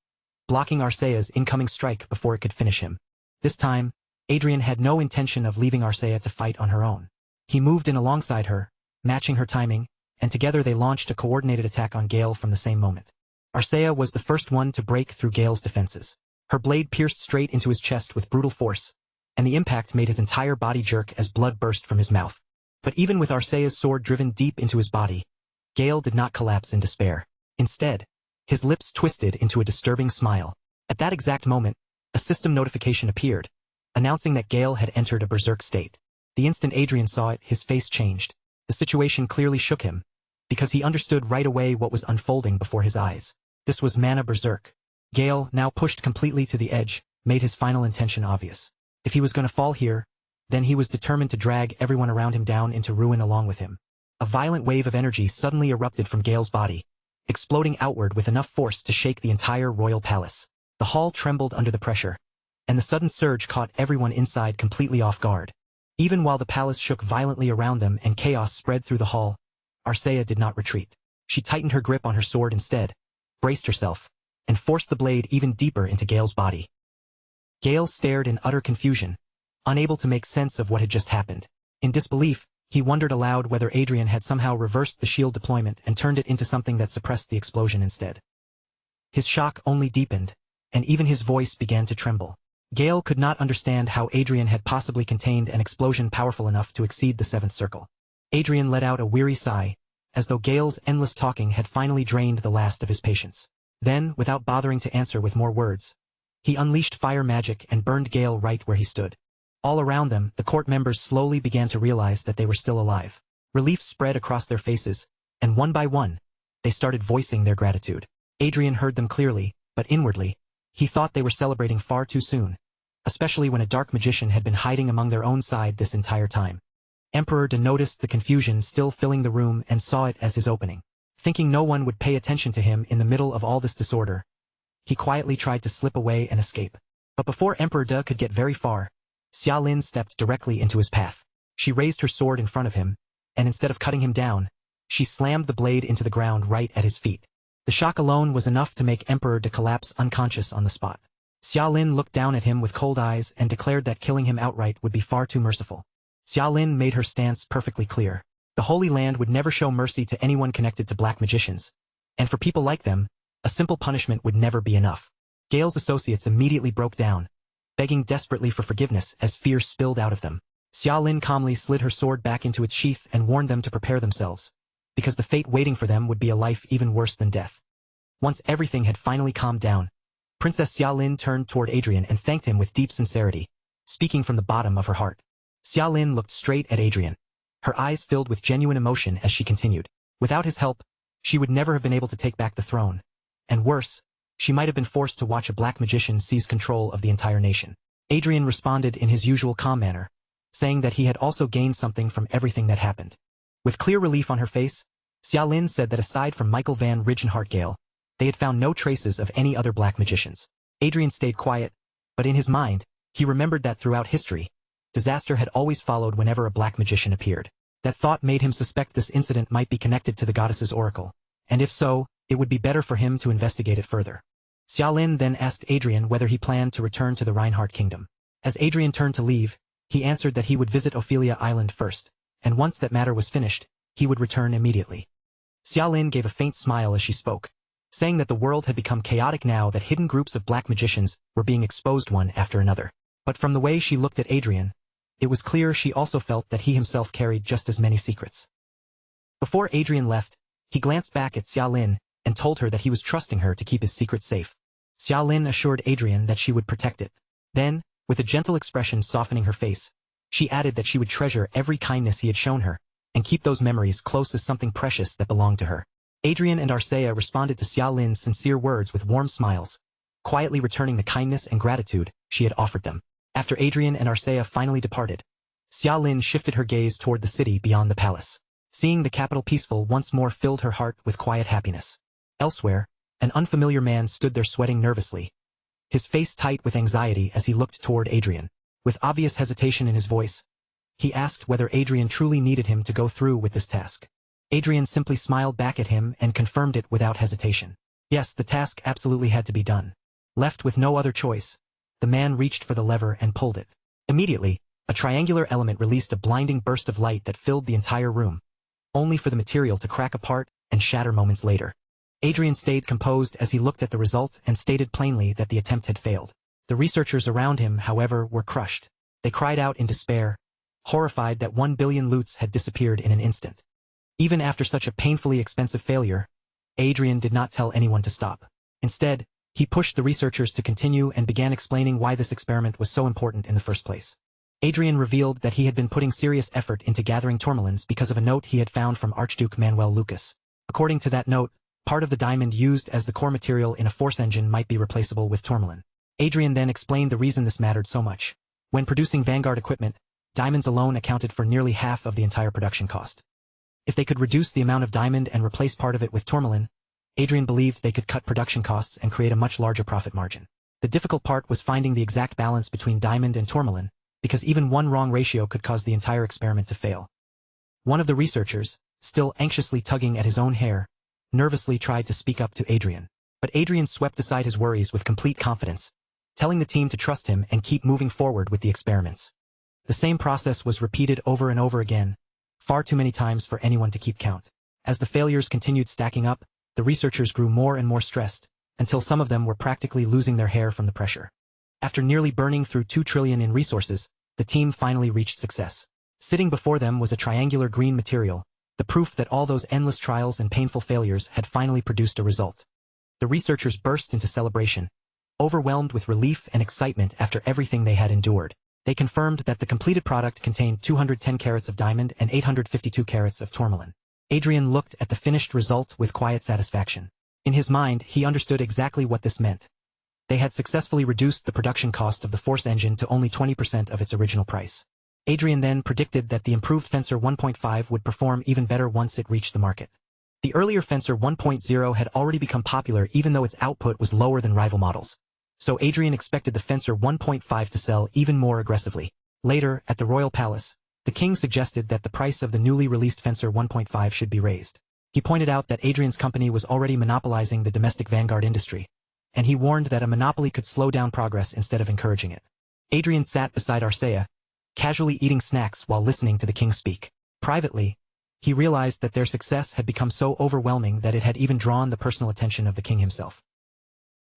blocking Arcea's incoming strike before it could finish him. This time, Adrian had no intention of leaving Arcea to fight on her own. He moved in alongside her, matching her timing, and together they launched a coordinated attack on Gale from the same moment. Arcea was the first one to break through Gale's defenses. Her blade pierced straight into his chest with brutal force, and the impact made his entire body jerk as blood burst from his mouth. But even with Arcea's sword driven deep into his body, Gale did not collapse in despair. Instead, his lips twisted into a disturbing smile. At that exact moment, a system notification appeared, announcing that Gale had entered a berserk state. The instant Adrian saw it, his face changed. The situation clearly shook him, because he understood right away what was unfolding before his eyes. This was Mana Berserk. Gale, now pushed completely to the edge, made his final intention obvious. If he was going to fall here, then he was determined to drag everyone around him down into ruin along with him. A violent wave of energy suddenly erupted from Gale's body, exploding outward with enough force to shake the entire royal palace. The hall trembled under the pressure, and the sudden surge caught everyone inside completely off guard. Even while the palace shook violently around them and chaos spread through the hall, Arcea did not retreat. She tightened her grip on her sword instead, braced herself, and forced the blade even deeper into Gale's body. Gale stared in utter confusion, unable to make sense of what had just happened. In disbelief, he wondered aloud whether Adrian had somehow reversed the shield deployment and turned it into something that suppressed the explosion instead. His shock only deepened, and even his voice began to tremble. Gale could not understand how Adrian had possibly contained an explosion powerful enough to exceed the seventh circle. Adrian let out a weary sigh, as though Gale's endless talking had finally drained the last of his patience. Then, without bothering to answer with more words, he unleashed fire magic and burned Gale right where he stood. All around them, the court members slowly began to realize that they were still alive. Relief spread across their faces, and one by one, they started voicing their gratitude. Adrian heard them clearly, but inwardly, he thought they were celebrating far too soon, especially when a dark magician had been hiding among their own side this entire time. Emperor De noticed the confusion still filling the room and saw it as his opening. Thinking no one would pay attention to him in the middle of all this disorder, he quietly tried to slip away and escape. But before Emperor De could get very far, Xiaolin stepped directly into his path. She raised her sword in front of him, and instead of cutting him down, she slammed the blade into the ground right at his feet. The shock alone was enough to make Emperor De collapse unconscious on the spot. Xiaolin looked down at him with cold eyes and declared that killing him outright would be far too merciful. Xiaolin made her stance perfectly clear. The Holy Land would never show mercy to anyone connected to black magicians, and for people like them, a simple punishment would never be enough. Gale's associates immediately broke down, begging desperately for forgiveness as fear spilled out of them. Xiaolin calmly slid her sword back into its sheath and warned them to prepare themselves, because the fate waiting for them would be a life even worse than death. Once everything had finally calmed down, Princess Xiaolin turned toward Adrian and thanked him with deep sincerity, speaking from the bottom of her heart. Xiaolin looked straight at Adrian, her eyes filled with genuine emotion as she continued. Without his help, she would never have been able to take back the throne, and worse, she might have been forced to watch a black magician seize control of the entire nation. Adrian responded in his usual calm manner, saying that he had also gained something from everything that happened. With clear relief on her face, Xiaolin said that aside from Michael van Rigenhartgale, they had found no traces of any other black magicians. Adrian stayed quiet, but in his mind, he remembered that throughout history, disaster had always followed whenever a black magician appeared. That thought made him suspect this incident might be connected to the goddess's oracle, and if so, it would be better for him to investigate it further. Xiaolin then asked Adrian whether he planned to return to the Reinhardt kingdom. As Adrian turned to leave, he answered that he would visit Ophelia Island first, and once that matter was finished, he would return immediately. Xiaolin gave a faint smile as she spoke, saying that the world had become chaotic now that hidden groups of black magicians were being exposed one after another. But from the way she looked at Adrian, it was clear she also felt that he himself carried just as many secrets. Before Adrian left, he glanced back at Xiaolin and told her that he was trusting her to keep his secret safe. Xiaolin assured Adrian that she would protect it. Then, with a gentle expression softening her face, she added that she would treasure every kindness he had shown her, and keep those memories close as something precious that belonged to her. Adrian and Arcea responded to Xiaolin's sincere words with warm smiles, quietly returning the kindness and gratitude she had offered them. After Adrian and Arcea finally departed, Xiaolin shifted her gaze toward the city beyond the palace. Seeing the capital peaceful once more filled her heart with quiet happiness. Elsewhere, an unfamiliar man stood there sweating nervously, his face tight with anxiety as he looked toward Adrian. With obvious hesitation in his voice, he asked whether Adrian truly needed him to go through with this task. Adrian simply smiled back at him and confirmed it without hesitation. Yes, the task absolutely had to be done. Left with no other choice, the man reached for the lever and pulled it. Immediately, a triangular element released a blinding burst of light that filled the entire room, only for the material to crack apart and shatter moments later. Adrian stayed composed as he looked at the result and stated plainly that the attempt had failed. The researchers around him, however, were crushed. They cried out in despair, horrified that 1 billion loots had disappeared in an instant. Even after such a painfully expensive failure, Adrian did not tell anyone to stop. Instead, he pushed the researchers to continue and began explaining why this experiment was so important in the first place. Adrian revealed that he had been putting serious effort into gathering tourmalines because of a note he had found from Archduke Manuel Lucas. According to that note, part of the diamond used as the core material in a force engine might be replaceable with tourmaline. Adrian then explained the reason this mattered so much. When producing Vanguard equipment, diamonds alone accounted for nearly half of the entire production cost. If they could reduce the amount of diamond and replace part of it with tourmaline, Adrian believed they could cut production costs and create a much larger profit margin. The difficult part was finding the exact balance between diamond and tourmaline, because even one wrong ratio could cause the entire experiment to fail. One of the researchers, still anxiously tugging at his own hair, nervously tried to speak up to Adrian. But Adrian swept aside his worries with complete confidence, telling the team to trust him and keep moving forward with the experiments. The same process was repeated over and over again, far too many times for anyone to keep count. As the failures continued stacking up, the researchers grew more and more stressed, until some of them were practically losing their hair from the pressure. After nearly burning through 2 trillion in resources, the team finally reached success. Sitting before them was a triangular green material, the proof that all those endless trials and painful failures had finally produced a result. The researchers burst into celebration, overwhelmed with relief and excitement after everything they had endured. They confirmed that the completed product contained 210 carats of diamond and 852 carats of tourmaline. Adrian looked at the finished result with quiet satisfaction. In his mind, he understood exactly what this meant. They had successfully reduced the production cost of the force engine to only 20% of its original price. Adrian then predicted that the improved Fencer 1.5 would perform even better once it reached the market. The earlier Fencer 1.0 had already become popular even though its output was lower than rival models. So Adrian expected the Fencer 1.5 to sell even more aggressively. Later, at the royal palace, the king suggested that the price of the newly released Fencer 1.5 should be raised. He pointed out that Adrian's company was already monopolizing the domestic Vanguard industry, and he warned that a monopoly could slow down progress instead of encouraging it. Adrian sat beside Arcea, casually eating snacks while listening to the king speak. Privately, he realized that their success had become so overwhelming that it had even drawn the personal attention of the king himself.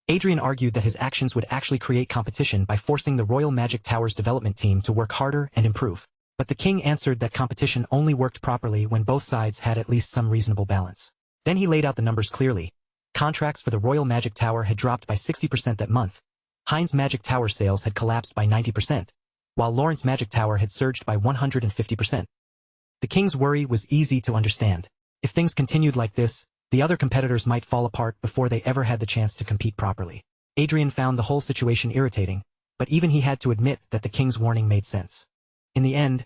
Adrian argued that his actions would actually create competition by forcing the Royal Magic Tower's development team to work harder and improve. But the king answered that competition only worked properly when both sides had at least some reasonable balance. Then he laid out the numbers clearly. Contracts for the Royal Magic Tower had dropped by 60% that month. Heinz Magic Tower sales had collapsed by 90%, while Lawrence Magic Tower had surged by 150%. The king's worry was easy to understand. If things continued like this, the other competitors might fall apart before they ever had the chance to compete properly. Adrian found the whole situation irritating, but even he had to admit that the king's warning made sense. In the end,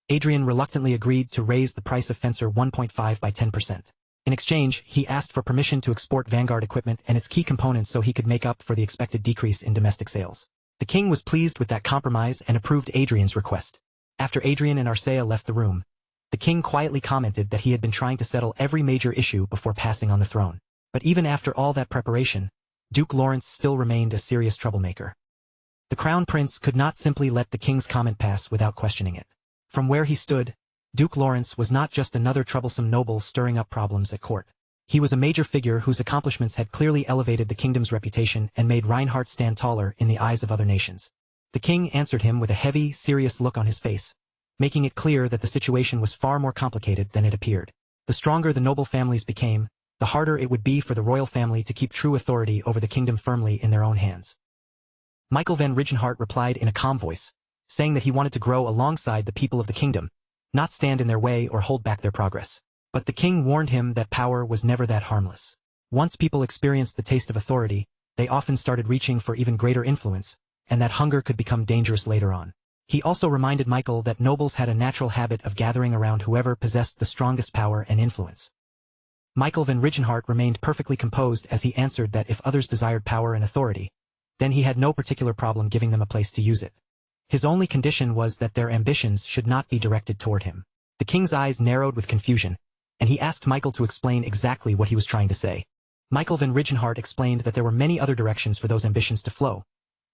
Adrian reluctantly agreed to raise the price of Fencer 1.5 by 10%. In exchange, he asked for permission to export Vanguard equipment and its key components so he could make up for the expected decrease in domestic sales. The king was pleased with that compromise and approved Adrian's request. After Adrian and Arcea left the room, the king quietly commented that he had been trying to settle every major issue before passing on the throne. But even after all that preparation, Duke Lawrence still remained a serious troublemaker. The crown prince could not simply let the king's comment pass without questioning it. From where he stood, Duke Lawrence was not just another troublesome noble stirring up problems at court. He was a major figure whose accomplishments had clearly elevated the kingdom's reputation and made Reinhardt stand taller in the eyes of other nations. The king answered him with a heavy, serious look on his face, making it clear that the situation was far more complicated than it appeared. The stronger the noble families became, the harder it would be for the royal family to keep true authority over the kingdom firmly in their own hands. Michael van Rigenhart replied in a calm voice, saying that he wanted to grow alongside the people of the kingdom, not stand in their way or hold back their progress. But the king warned him that power was never that harmless. Once people experienced the taste of authority, they often started reaching for even greater influence, and that hunger could become dangerous later on. He also reminded Michael that nobles had a natural habit of gathering around whoever possessed the strongest power and influence. Michael van Rigenhart remained perfectly composed as he answered that if others desired power and authority, then he had no particular problem giving them a place to use it. His only condition was that their ambitions should not be directed toward him. The king's eyes narrowed with confusion, and he asked Michael to explain exactly what he was trying to say. Michael van Rigenhart explained that there were many other directions for those ambitions to flow,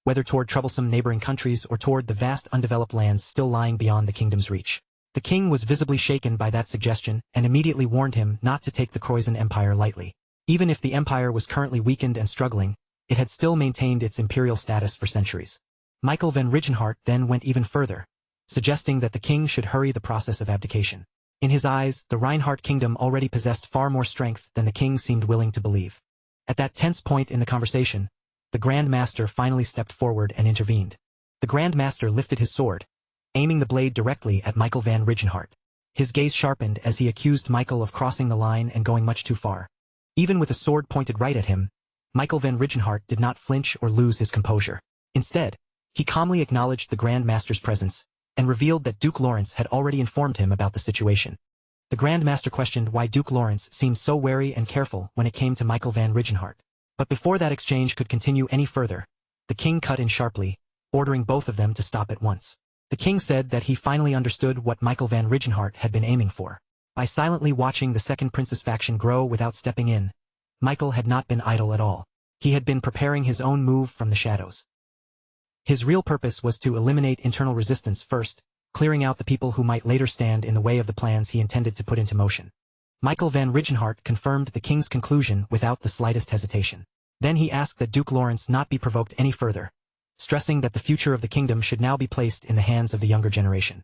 whether toward troublesome neighboring countries or toward the vast undeveloped lands still lying beyond the kingdom's reach. The king was visibly shaken by that suggestion and immediately warned him not to take the Croizen Empire lightly. Even if the empire was currently weakened and struggling, it had still maintained its imperial status for centuries. Michael van Rigenhart then went even further, suggesting that the king should hurry the process of abdication. In his eyes, the Reinhardt kingdom already possessed far more strength than the king seemed willing to believe. At that tense point in the conversation, the Grand Master finally stepped forward and intervened. The Grand Master lifted his sword, aiming the blade directly at Michael van Rigenhart. His gaze sharpened as he accused Michael of crossing the line and going much too far. Even with a sword pointed right at him, Michael van Rigenhart did not flinch or lose his composure. Instead, he calmly acknowledged the Grand Master's presence, and revealed that Duke Lawrence had already informed him about the situation. The Grand Master questioned why Duke Lawrence seemed so wary and careful when it came to Michael van Rigenhart. But before that exchange could continue any further, the king cut in sharply, ordering both of them to stop at once. The king said that he finally understood what Michael van Rigenhart had been aiming for. By silently watching the second prince's faction grow without stepping in, Michael had not been idle at all. He had been preparing his own move from the shadows. His real purpose was to eliminate internal resistance first, clearing out the people who might later stand in the way of the plans he intended to put into motion. Michael van Rigenhart confirmed the king's conclusion without the slightest hesitation. Then he asked that Duke Lawrence not be provoked any further, stressing that the future of the kingdom should now be placed in the hands of the younger generation.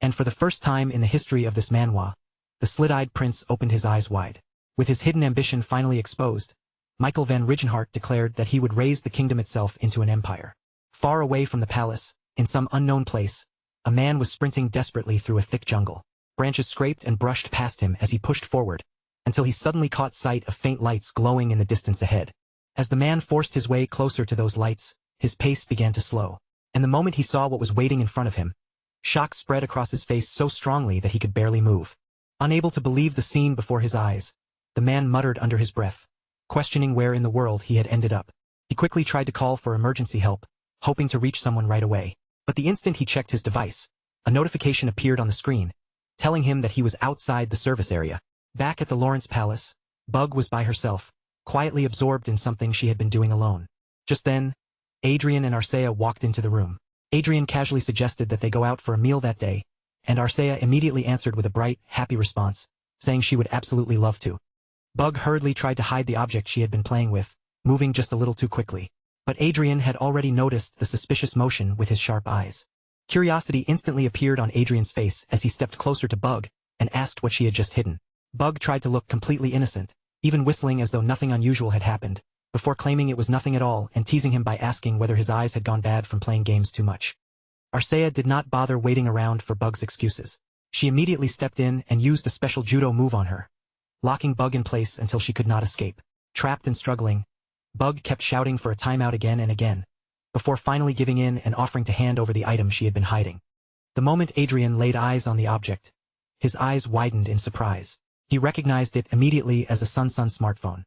And for the first time in the history of this manhwa, the slit-eyed prince opened his eyes wide. With his hidden ambition finally exposed, Michael van Rigenhart declared that he would raise the kingdom itself into an empire. Far away from the palace, in some unknown place, a man was sprinting desperately through a thick jungle. Branches scraped and brushed past him as he pushed forward, until he suddenly caught sight of faint lights glowing in the distance ahead. As the man forced his way closer to those lights, his pace began to slow, and the moment he saw what was waiting in front of him, shock spread across his face so strongly that he could barely move. Unable to believe the scene before his eyes, the man muttered under his breath, questioning where in the world he had ended up. He quickly tried to call for emergency help, hoping to reach someone right away. But the instant he checked his device, a notification appeared on the screen, telling him that he was outside the service area. Back at the Lawrence Palace, Bug was by herself, quietly absorbed in something she had been doing alone. Just then, Adrian and Arcea walked into the room. Adrian casually suggested that they go out for a meal that day, and Arcea immediately answered with a bright, happy response, saying she would absolutely love to. Bug hurriedly tried to hide the object she had been playing with, moving just a little too quickly. But Adrian had already noticed the suspicious motion with his sharp eyes. Curiosity instantly appeared on Adrian's face as he stepped closer to Bug and asked what she had just hidden. Bug tried to look completely innocent, even whistling as though nothing unusual had happened, before claiming it was nothing at all and teasing him by asking whether his eyes had gone bad from playing games too much. Arcea did not bother waiting around for Bug's excuses. She immediately stepped in and used a special judo move on her, locking Bug in place until she could not escape. Trapped and struggling, Bug kept shouting for a timeout again and again, before finally giving in and offering to hand over the item she had been hiding. The moment Adrian laid eyes on the object, his eyes widened in surprise. He recognized it immediately as a Sun smartphone.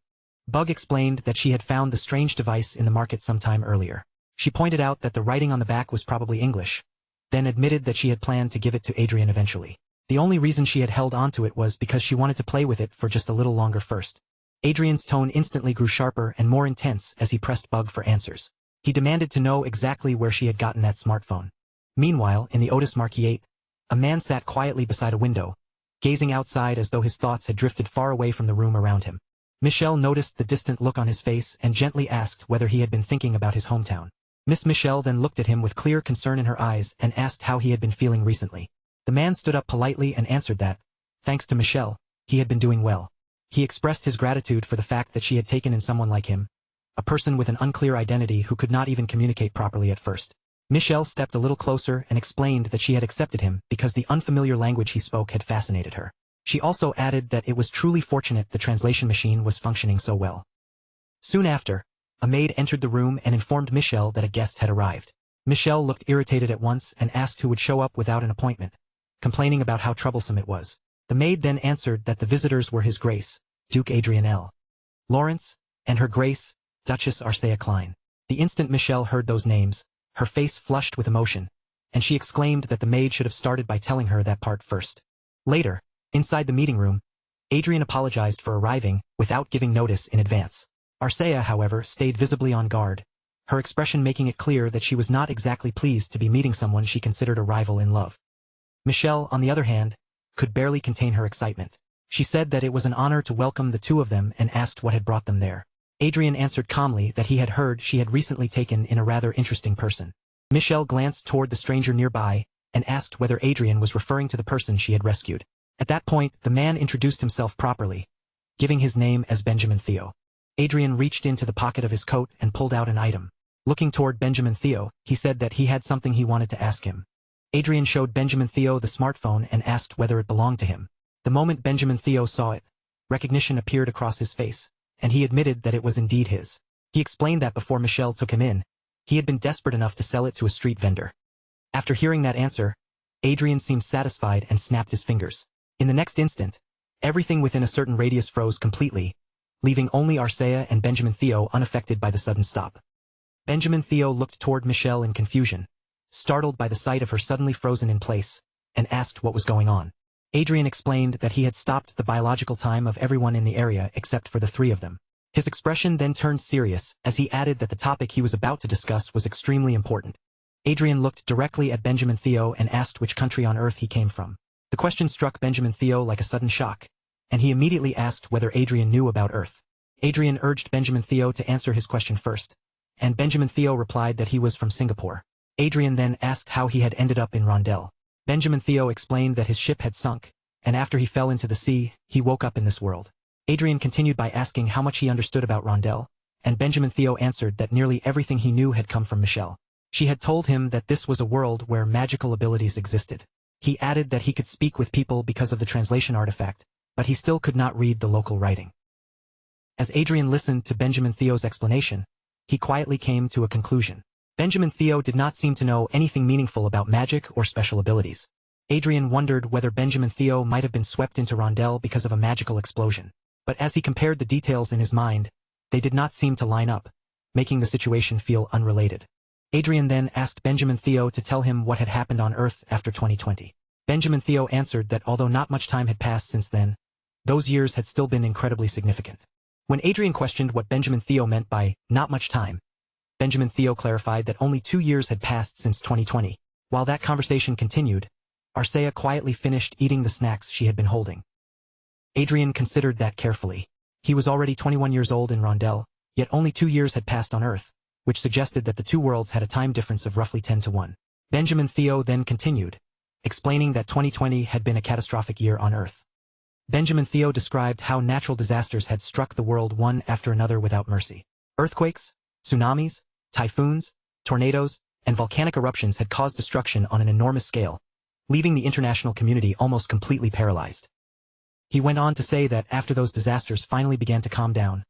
Bug explained that she had found the strange device in the market some time earlier. She pointed out that the writing on the back was probably English, then admitted that she had planned to give it to Adrian eventually. The only reason she had held onto it was because she wanted to play with it for just a little longer first. Adrian's tone instantly grew sharper and more intense as he pressed Bug for answers. He demanded to know exactly where she had gotten that smartphone. Meanwhile, in the Otis Marquee 8, a man sat quietly beside a window, gazing outside as though his thoughts had drifted far away from the room around him. Michelle noticed the distant look on his face and gently asked whether he had been thinking about his hometown. Miss Michelle then looked at him with clear concern in her eyes and asked how he had been feeling recently. The man stood up politely and answered that, thanks to Michelle, he had been doing well. He expressed his gratitude for the fact that she had taken in someone like him, a person with an unclear identity who could not even communicate properly at first. Michelle stepped a little closer and explained that she had accepted him because the unfamiliar language he spoke had fascinated her. She also added that it was truly fortunate the translation machine was functioning so well. Soon after, a maid entered the room and informed Michelle that a guest had arrived. Michelle looked irritated at once and asked who would show up without an appointment, complaining about how troublesome it was. The maid then answered that the visitors were His Grace, Duke Adrian L. Lawrence, and Her Grace, Duchess Arcea Klein. The instant Michelle heard those names, her face flushed with emotion, and she exclaimed that the maid should have started by telling her that part first. Later, inside the meeting room, Adrian apologized for arriving without giving notice in advance. Arcea, however, stayed visibly on guard, her expression making it clear that she was not exactly pleased to be meeting someone she considered a rival in love. Michelle, on the other hand, could barely contain her excitement. She said that it was an honor to welcome the two of them and asked what had brought them there. Adrian answered calmly that he had heard she had recently taken in a rather interesting person. Michelle glanced toward the stranger nearby and asked whether Adrian was referring to the person she had rescued. At that point, the man introduced himself properly, giving his name as Benjamin Theo. Adrian reached into the pocket of his coat and pulled out an item. Looking toward Benjamin Theo, he said that he had something he wanted to ask him. Adrian showed Benjamin Theo the smartphone and asked whether it belonged to him. The moment Benjamin Theo saw it, recognition appeared across his face, and he admitted that it was indeed his. He explained that before Michelle took him in, he had been desperate enough to sell it to a street vendor. After hearing that answer, Adrian seemed satisfied and snapped his fingers. In the next instant, everything within a certain radius froze completely, leaving only Arcea and Benjamin Theo unaffected by the sudden stop. Benjamin Theo looked toward Michelle in confusion, startled by the sight of her suddenly frozen in place, and asked what was going on. Adrian explained that he had stopped the biological time of everyone in the area except for the three of them. His expression then turned serious as he added that the topic he was about to discuss was extremely important. Adrian looked directly at Benjamin Theo and asked which country on Earth he came from. The question struck Benjamin Theo like a sudden shock, and he immediately asked whether Adrian knew about Earth. Adrian urged Benjamin Theo to answer his question first, and Benjamin Theo replied that he was from Singapore. Adrian then asked how he had ended up in Rondell. Benjamin Theo explained that his ship had sunk, and after he fell into the sea, he woke up in this world. Adrian continued by asking how much he understood about Rondell, and Benjamin Theo answered that nearly everything he knew had come from Michelle. She had told him that this was a world where magical abilities existed. He added that he could speak with people because of the translation artifact, but he still could not read the local writing. As Adrian listened to Benjamin Theo's explanation, he quietly came to a conclusion. Benjamin Theo did not seem to know anything meaningful about magic or special abilities. Adrian wondered whether Benjamin Theo might have been swept into Rondell because of a magical explosion. But as he compared the details in his mind, they did not seem to line up, making the situation feel unrelated. Adrian then asked Benjamin Theo to tell him what had happened on Earth after 2020. Benjamin Theo answered that although not much time had passed since then, those years had still been incredibly significant. When Adrian questioned what Benjamin Theo meant by not much time, Benjamin Theo clarified that only 2 years had passed since 2020. While that conversation continued, Arcea quietly finished eating the snacks she had been holding. Adrian considered that carefully. He was already 21 years old in Rondell, yet only 2 years had passed on Earth, which suggested that the two worlds had a time difference of roughly 10-1. Benjamin Theo then continued, explaining that 2020 had been a catastrophic year on Earth. Benjamin Theo described how natural disasters had struck the world one after another without mercy. Earthquakes, tsunamis, typhoons, tornadoes, and volcanic eruptions had caused destruction on an enormous scale, leaving the international community almost completely paralyzed. He went on to say that after those disasters finally began to calm down,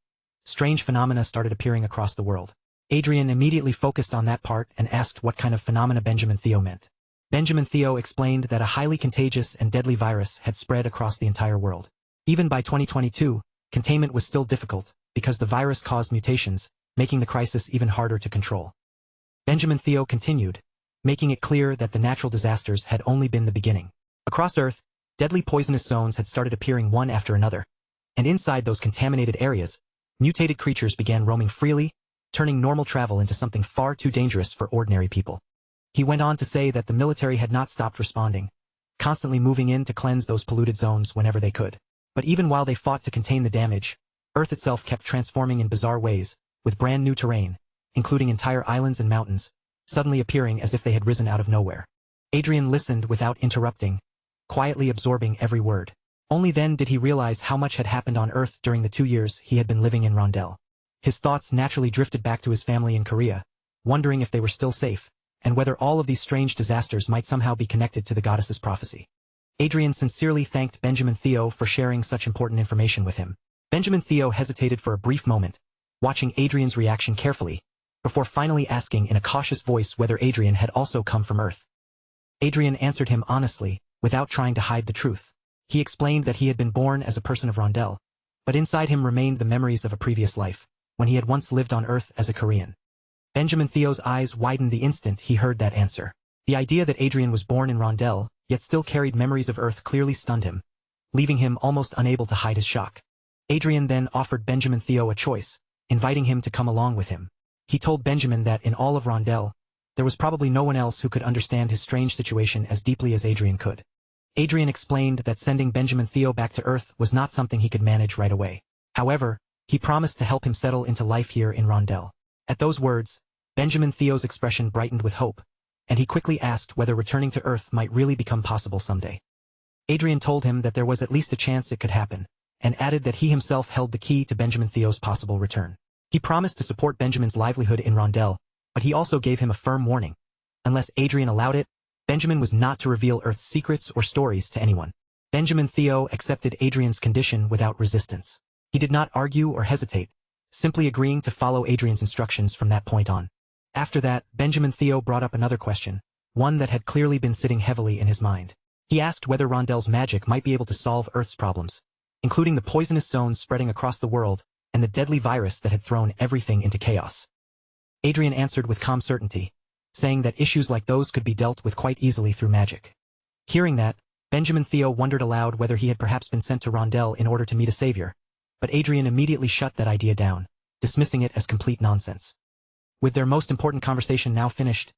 strange phenomena started appearing across the world. Adrian immediately focused on that part and asked what kind of phenomena Benjamin Theo meant. Benjamin Theo explained that a highly contagious and deadly virus had spread across the entire world. Even by 2022, containment was still difficult, because the virus caused mutations, making the crisis even harder to control. Benjamin Theo continued, making it clear that the natural disasters had only been the beginning. Across Earth, deadly poisonous zones had started appearing one after another, and inside those contaminated areas, mutated creatures began roaming freely, turning normal travel into something far too dangerous for ordinary people. He went on to say that the military had not stopped responding, constantly moving in to cleanse those polluted zones whenever they could. But even while they fought to contain the damage, Earth itself kept transforming in bizarre ways, with brand new terrain, including entire islands and mountains, suddenly appearing as if they had risen out of nowhere. Adrian listened without interrupting, quietly absorbing every word. Only then did he realize how much had happened on Earth during the 2 years he had been living in Rondell. His thoughts naturally drifted back to his family in Korea, wondering if they were still safe, and whether all of these strange disasters might somehow be connected to the goddess's prophecy. Adrian sincerely thanked Benjamin Theo for sharing such important information with him. Benjamin Theo hesitated for a brief moment, watching Adrian's reaction carefully, before finally asking in a cautious voice whether Adrian had also come from Earth. Adrian answered him honestly, without trying to hide the truth. He explained that he had been born as a person of Rondell, but inside him remained the memories of a previous life, when he had once lived on Earth as a Korean. Benjamin Theo's eyes widened the instant he heard that answer. The idea that Adrian was born in Rondell, yet still carried memories of Earth clearly stunned him, leaving him almost unable to hide his shock. Adrian then offered Benjamin Theo a choice, inviting him to come along with him. He told Benjamin that in all of Rondell, there was probably no one else who could understand his strange situation as deeply as Adrian could. Adrian explained that sending Benjamin Theo back to Earth was not something he could manage right away. However, he promised to help him settle into life here in Rondell. At those words, Benjamin Theo's expression brightened with hope, and he quickly asked whether returning to Earth might really become possible someday. Adrian told him that there was at least a chance it could happen, and added that he himself held the key to Benjamin Theo's possible return. He promised to support Benjamin's livelihood in Rondell, but he also gave him a firm warning. Unless Adrian allowed it, Benjamin was not to reveal Earth's secrets or stories to anyone. Benjamin Theo accepted Adrian's condition without resistance. He did not argue or hesitate, simply agreeing to follow Adrian's instructions from that point on. After that, Benjamin Theo brought up another question, one that had clearly been sitting heavily in his mind. He asked whether Rondell's magic might be able to solve Earth's problems, including the poisonous zones spreading across the world and the deadly virus that had thrown everything into chaos. Adrian answered with calm certainty, saying that issues like those could be dealt with quite easily through magic. Hearing that, Benjamin Theo wondered aloud whether he had perhaps been sent to Rondell in order to meet a savior, but Adrian immediately shut that idea down, dismissing it as complete nonsense. With their most important conversation now finished,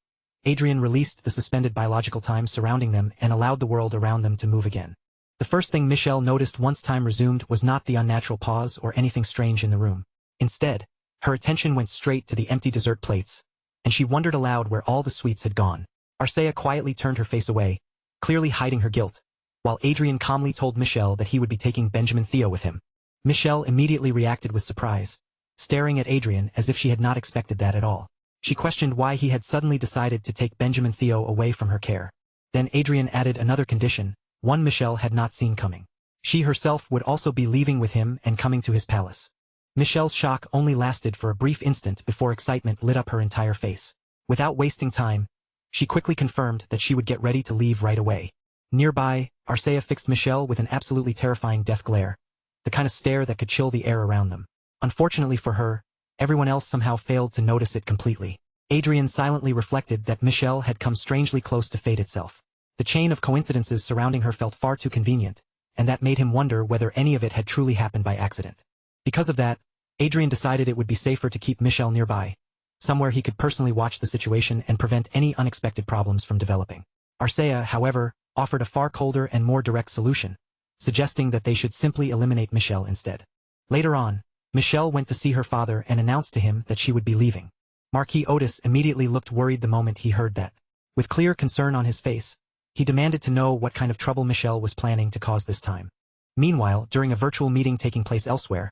Adrian released the suspended biological time surrounding them and allowed the world around them to move again. The first thing Michelle noticed once time resumed was not the unnatural pause or anything strange in the room. Instead, her attention went straight to the empty dessert plates, and she wondered aloud where all the sweets had gone. Arcea quietly turned her face away, clearly hiding her guilt, while Adrian calmly told Michelle that he would be taking Benjamin Theo with him. Michelle immediately reacted with surprise, staring at Adrian as if she had not expected that at all. She questioned why he had suddenly decided to take Benjamin Theo away from her care. Then Adrian added another condition, one Michelle had not seen coming. She herself would also be leaving with him and coming to his palace. Michelle's shock only lasted for a brief instant before excitement lit up her entire face. Without wasting time, she quickly confirmed that she would get ready to leave right away. Nearby, Arcea fixed Michelle with an absolutely terrifying death glare, the kind of stare that could chill the air around them. Unfortunately for her, everyone else somehow failed to notice it completely. Adrian silently reflected that Michelle had come strangely close to fate itself. The chain of coincidences surrounding her felt far too convenient, and that made him wonder whether any of it had truly happened by accident. Because of that, Adrian decided it would be safer to keep Michelle nearby, somewhere he could personally watch the situation and prevent any unexpected problems from developing. Arcea, however, offered a far colder and more direct solution, suggesting that they should simply eliminate Michelle instead. Later on, Michelle went to see her father and announced to him that she would be leaving. Marquis Otis immediately looked worried the moment he heard that. With clear concern on his face, he demanded to know what kind of trouble Michelle was planning to cause this time. Meanwhile, during a virtual meeting taking place elsewhere,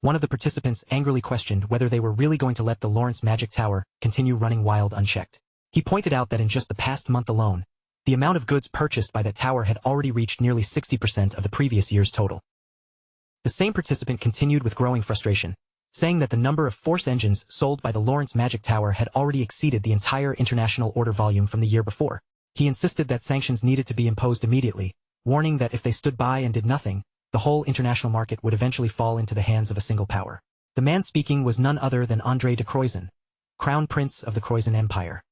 one of the participants angrily questioned whether they were really going to let the Lawrence Magic Tower continue running wild unchecked. He pointed out that in just the past month alone, the amount of goods purchased by that tower had already reached nearly 60% of the previous year's total. The same participant continued with growing frustration, saying that the number of force engines sold by the Lawrence Magic Tower had already exceeded the entire international order volume from the year before. He insisted that sanctions needed to be imposed immediately, warning that if they stood by and did nothing, the whole international market would eventually fall into the hands of a single power. The man speaking was none other than André de Croizon, Crown Prince of the Croizon Empire.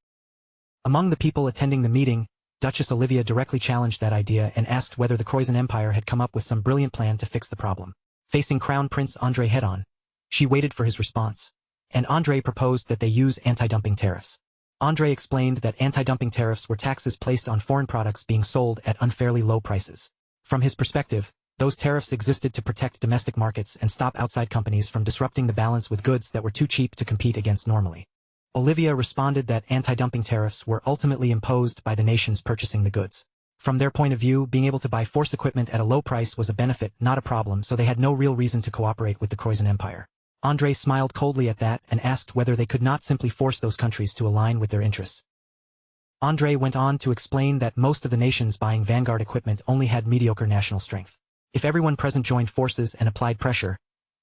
Among the people attending the meeting, Duchess Olivia directly challenged that idea and asked whether the Croizon Empire had come up with some brilliant plan to fix the problem. Facing Crown Prince André head-on, she waited for his response, and André proposed that they use anti-dumping tariffs. André explained that anti-dumping tariffs were taxes placed on foreign products being sold at unfairly low prices. From his perspective, those tariffs existed to protect domestic markets and stop outside companies from disrupting the balance with goods that were too cheap to compete against normally. Olivia responded that anti-dumping tariffs were ultimately imposed by the nations purchasing the goods. From their point of view, being able to buy force equipment at a low price was a benefit, not a problem, so they had no real reason to cooperate with the Croizon Empire. André smiled coldly at that and asked whether they could not simply force those countries to align with their interests. André went on to explain that most of the nations buying vanguard equipment only had mediocre national strength. If everyone present joined forces and applied pressure,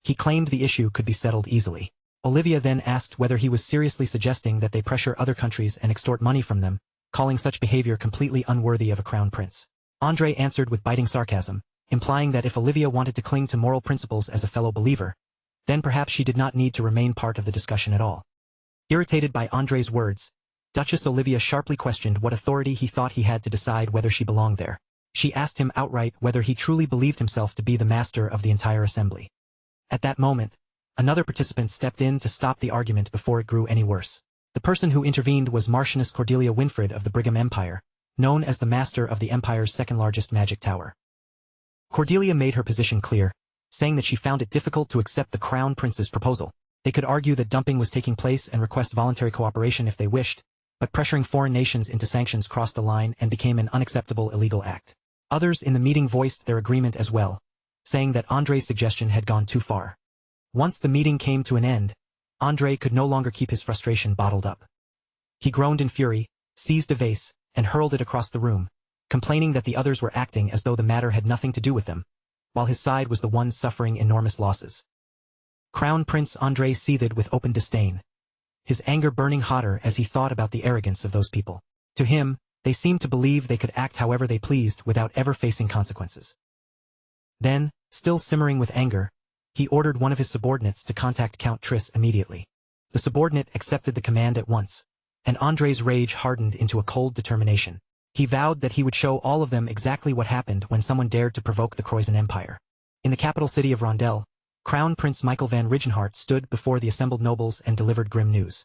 he claimed the issue could be settled easily. Olivia then asked whether he was seriously suggesting that they pressure other countries and extort money from them, calling such behavior completely unworthy of a crown prince. André answered with biting sarcasm, implying that if Olivia wanted to cling to moral principles as a fellow believer, then perhaps she did not need to remain part of the discussion at all. Irritated by André's words, Duchess Olivia sharply questioned what authority he thought he had to decide whether she belonged there. She asked him outright whether he truly believed himself to be the master of the entire assembly. At that moment, another participant stepped in to stop the argument before it grew any worse. The person who intervened was Marchioness Cordelia Winfred of the Brigham Empire, known as the master of the empire's second-largest magic tower. Cordelia made her position clear, saying that she found it difficult to accept the Crown Prince's proposal. They could argue that dumping was taking place and request voluntary cooperation if they wished, but pressuring foreign nations into sanctions crossed a line and became an unacceptable illegal act. Others in the meeting voiced their agreement as well, saying that André's suggestion had gone too far. Once the meeting came to an end, André could no longer keep his frustration bottled up. He groaned in fury, seized a vase, and hurled it across the room, complaining that the others were acting as though the matter had nothing to do with them, while his side was the one suffering enormous losses. Crown Prince André seethed with open disdain, his anger burning hotter as he thought about the arrogance of those people. To him, they seemed to believe they could act however they pleased without ever facing consequences. Then, still simmering with anger, he ordered one of his subordinates to contact Count Triss immediately. The subordinate accepted the command at once, and André's rage hardened into a cold determination. He vowed that he would show all of them exactly what happened when someone dared to provoke the Croizon Empire. In the capital city of Rondel, Crown Prince Michael van Rigenhart stood before the assembled nobles and delivered grim news.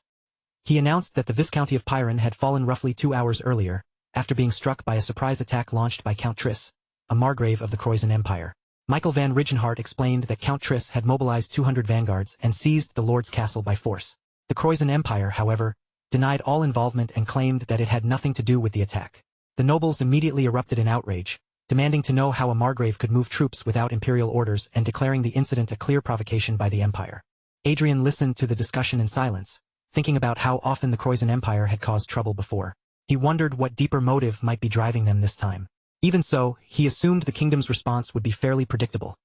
He announced that the Viscounty of Pyron had fallen roughly 2 hours earlier, after being struck by a surprise attack launched by Count Triss, a margrave of the Croizon Empire. Michael van Rigenhart explained that Count Triss had mobilized 200 vanguards and seized the Lord's castle by force. The Croizon Empire, however, denied all involvement and claimed that it had nothing to do with the attack. The nobles immediately erupted in outrage, demanding to know how a margrave could move troops without imperial orders and declaring the incident a clear provocation by the empire. Adrian listened to the discussion in silence, thinking about how often the Croizon Empire had caused trouble before. He wondered what deeper motive might be driving them this time. Even so, he assumed the kingdom's response would be fairly predictable: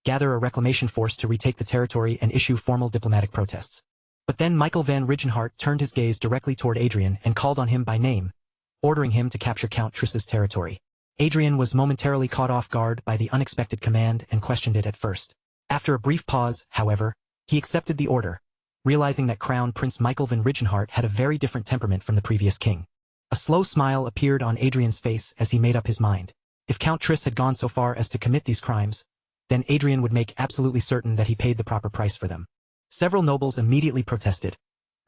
gather a reclamation force to retake the territory and issue formal diplomatic protests. But then Michael van Rigenhart turned his gaze directly toward Adrian and called on him by name, ordering him to capture Count Triss's territory. Adrian was momentarily caught off guard by the unexpected command and questioned it at first. After a brief pause, however, he accepted the order, realizing that Crown Prince Michael van Rigenhart had a very different temperament from the previous king. A slow smile appeared on Adrian's face as he made up his mind. If Count Triss had gone so far as to commit these crimes, then Adrian would make absolutely certain that he paid the proper price for them. Several nobles immediately protested,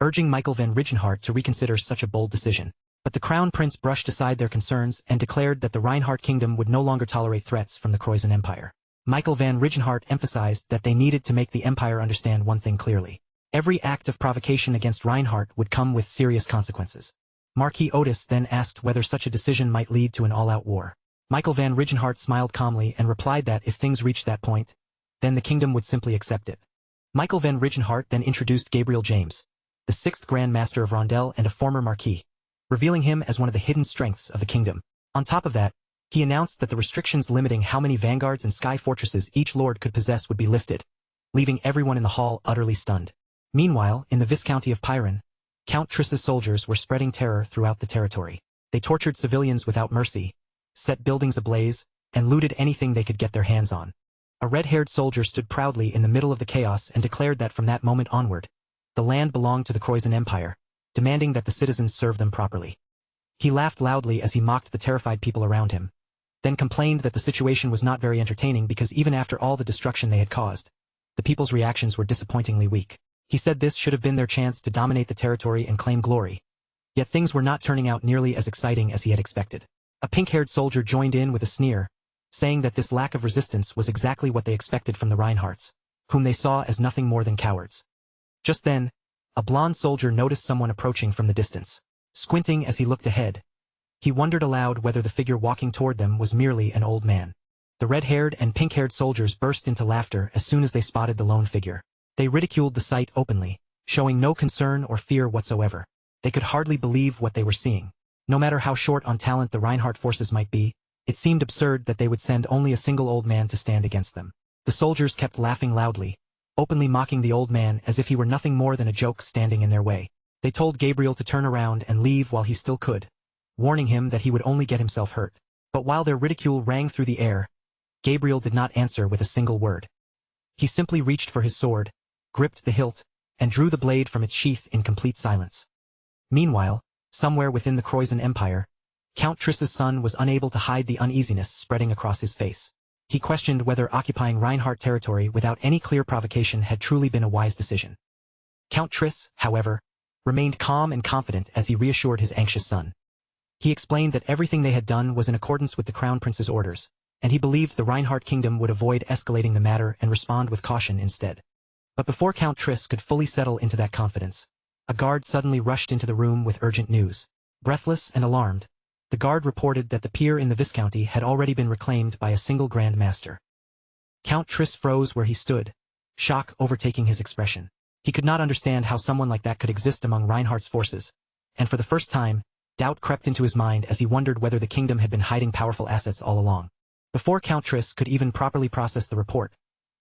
urging Michael van Rigenhart to reconsider such a bold decision. But the Crown Prince brushed aside their concerns and declared that the Reinhardt kingdom would no longer tolerate threats from the Croizon Empire. Michael van Rigenhart emphasized that they needed to make the empire understand one thing clearly: every act of provocation against Reinhardt would come with serious consequences. Marquis Otis then asked whether such a decision might lead to an all-out war. Michael van Rigenhart smiled calmly and replied that if things reached that point, then the kingdom would simply accept it. Michael van Rigenhart then introduced Gabriel James, the 6th Grand Master of Rondel and a former Marquis, revealing him as one of the hidden strengths of the kingdom. On top of that, he announced that the restrictions limiting how many vanguards and sky fortresses each lord could possess would be lifted, leaving everyone in the hall utterly stunned. Meanwhile, in the Viscounty of Pyron, Count Triss's soldiers were spreading terror throughout the territory. They tortured civilians without mercy, set buildings ablaze, and looted anything they could get their hands on. A red-haired soldier stood proudly in the middle of the chaos and declared that from that moment onward, the land belonged to the Croizen Empire, demanding that the citizens serve them properly. He laughed loudly as he mocked the terrified people around him, then complained that the situation was not very entertaining because even after all the destruction they had caused, the people's reactions were disappointingly weak. He said this should have been their chance to dominate the territory and claim glory. Yet things were not turning out nearly as exciting as he had expected. A pink-haired soldier joined in with a sneer, saying that this lack of resistance was exactly what they expected from the Reinhardts, whom they saw as nothing more than cowards. Just then, a blond soldier noticed someone approaching from the distance. Squinting as he looked ahead, he wondered aloud whether the figure walking toward them was merely an old man. The red-haired and pink-haired soldiers burst into laughter as soon as they spotted the lone figure. They ridiculed the sight openly, showing no concern or fear whatsoever. They could hardly believe what they were seeing. No matter how short on talent the Reinhardt forces might be, it seemed absurd that they would send only a single old man to stand against them. The soldiers kept laughing loudly, openly mocking the old man as if he were nothing more than a joke standing in their way. They told Gabriel to turn around and leave while he still could, warning him that he would only get himself hurt. But while their ridicule rang through the air, Gabriel did not answer with a single word. He simply reached for his sword, gripped the hilt, and drew the blade from its sheath in complete silence. Meanwhile, somewhere within the Croizen Empire, Count Triss's son was unable to hide the uneasiness spreading across his face. He questioned whether occupying Reinhardt territory without any clear provocation had truly been a wise decision. Count Triss, however, remained calm and confident as he reassured his anxious son. He explained that everything they had done was in accordance with the Crown Prince's orders, and he believed the Reinhardt kingdom would avoid escalating the matter and respond with caution instead. But before Count Triss could fully settle into that confidence, a guard suddenly rushed into the room with urgent news. Breathless and alarmed, the guard reported that the peer in the Viscounty had already been reclaimed by a single Grand Master. Count Triss froze where he stood, shock overtaking his expression. He could not understand how someone like that could exist among Reinhardt's forces, and for the first time, doubt crept into his mind as he wondered whether the kingdom had been hiding powerful assets all along. Before Count Triss could even properly process the report,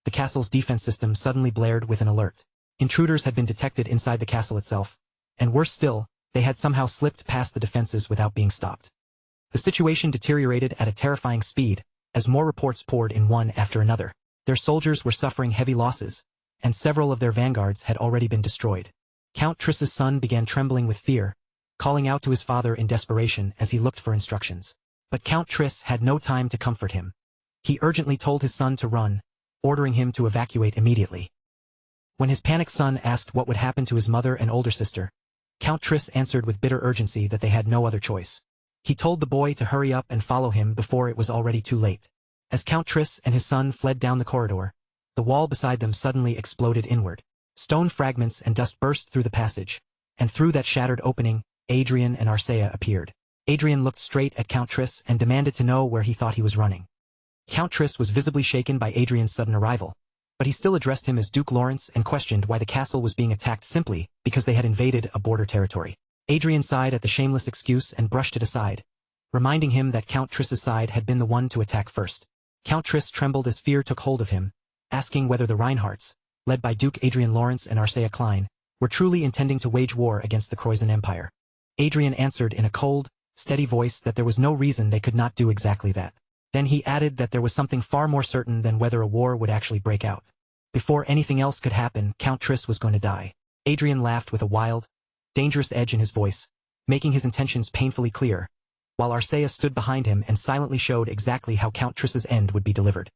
the castle's defense system suddenly blared with an alert. Intruders had been detected inside the castle itself, and worse still, they had somehow slipped past the defenses without being stopped. The situation deteriorated at a terrifying speed, as more reports poured in one after another. Their soldiers were suffering heavy losses, and several of their vanguards had already been destroyed. Count Triss's son began trembling with fear, calling out to his father in desperation as he looked for instructions. But Count Triss had no time to comfort him. He urgently told his son to run, ordering him to evacuate immediately. When his panicked son asked what would happen to his mother and older sister, Count Triss answered with bitter urgency that they had no other choice. He told the boy to hurry up and follow him before it was already too late. As Count Triss and his son fled down the corridor, the wall beside them suddenly exploded inward. Stone fragments and dust burst through the passage, and through that shattered opening, Adrian and Arcea appeared. Adrian looked straight at Count Triss and demanded to know where he thought he was running. Count Triss was visibly shaken by Adrian's sudden arrival, but he still addressed him as Duke Lawrence and questioned why the castle was being attacked simply because they had invaded a border territory. Adrian sighed at the shameless excuse and brushed it aside, reminding him that Count Triss's side had been the one to attack first. Count Triss trembled as fear took hold of him, asking whether the Reinhardts, led by Duke Adrian Lawrence and Arcea Klein, were truly intending to wage war against the Croizen Empire. Adrian answered in a cold, steady voice that there was no reason they could not do exactly that. Then he added that there was something far more certain than whether a war would actually break out. Before anything else could happen, Count Triss was going to die. Adrian laughed with a wild, dangerous edge in his voice, making his intentions painfully clear, while Arcea stood behind him and silently showed exactly how Count Triss's end would be delivered.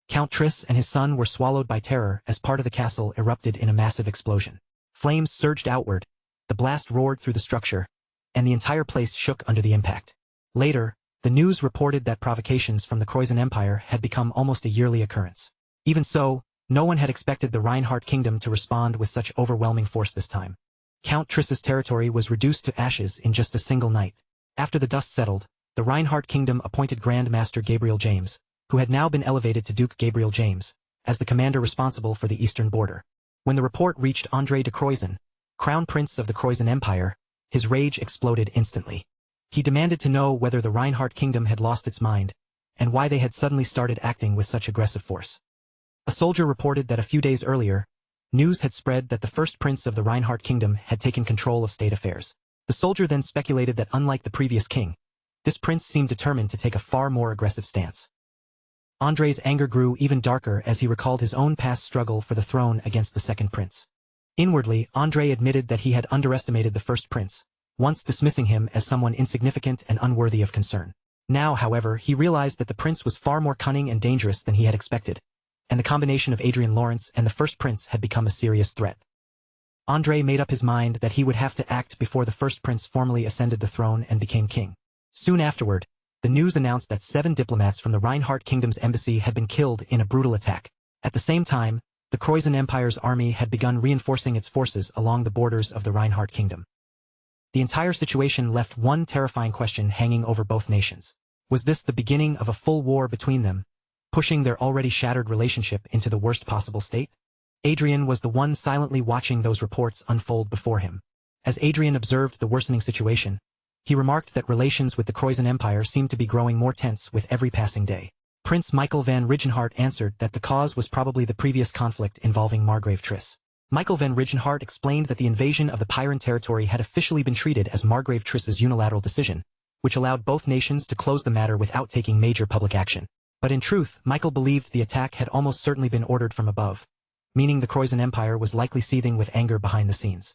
Count Triss and his son were swallowed by terror as part of the castle erupted in a massive explosion. Flames surged outward, the blast roared through the structure, and the entire place shook under the impact. Later, the news reported that provocations from the Croizen Empire had become almost a yearly occurrence. Even so, no one had expected the Reinhardt kingdom to respond with such overwhelming force this time. Count Triss's territory was reduced to ashes in just a single night. After the dust settled, the Reinhardt kingdom appointed Grand Master Gabriel James, who had now been elevated to Duke Gabriel James, as the commander responsible for the eastern border. When the report reached André de Croizen, Crown Prince of the Croizen Empire, his rage exploded instantly. He demanded to know whether the Reinhardt kingdom had lost its mind, and why they had suddenly started acting with such aggressive force. A soldier reported that a few days earlier, news had spread that the first prince of the Reinhardt kingdom had taken control of state affairs. The soldier then speculated that unlike the previous king, this prince seemed determined to take a far more aggressive stance. Andre's anger grew even darker as he recalled his own past struggle for the throne against the second prince. Inwardly, Andre admitted that he had underestimated the first prince, once dismissing him as someone insignificant and unworthy of concern. Now, however, he realized that the prince was far more cunning and dangerous than he had expected, and the combination of Adrian Lawrence and the first prince had become a serious threat. Andre made up his mind that he would have to act before the first prince formally ascended the throne and became king. Soon afterward, the news announced that 7 diplomats from the Reinhardt Kingdom's embassy had been killed in a brutal attack. At the same time, the Croizon Empire's army had begun reinforcing its forces along the borders of the Reinhardt Kingdom. The entire situation left one terrifying question hanging over both nations. Was this the beginning of a full war between them, pushing their already shattered relationship into the worst possible state? Adrian was the one silently watching those reports unfold before him. As Adrian observed the worsening situation, he remarked that relations with the Croizon Empire seemed to be growing more tense with every passing day. Prince Michael van Rigenhart answered that the cause was probably the previous conflict involving Margrave Triss. Michael van Rigenhart explained that the invasion of the Pyran territory had officially been treated as Margrave Triss's unilateral decision, which allowed both nations to close the matter without taking major public action. But in truth, Michael believed the attack had almost certainly been ordered from above, meaning the Croizon Empire was likely seething with anger behind the scenes.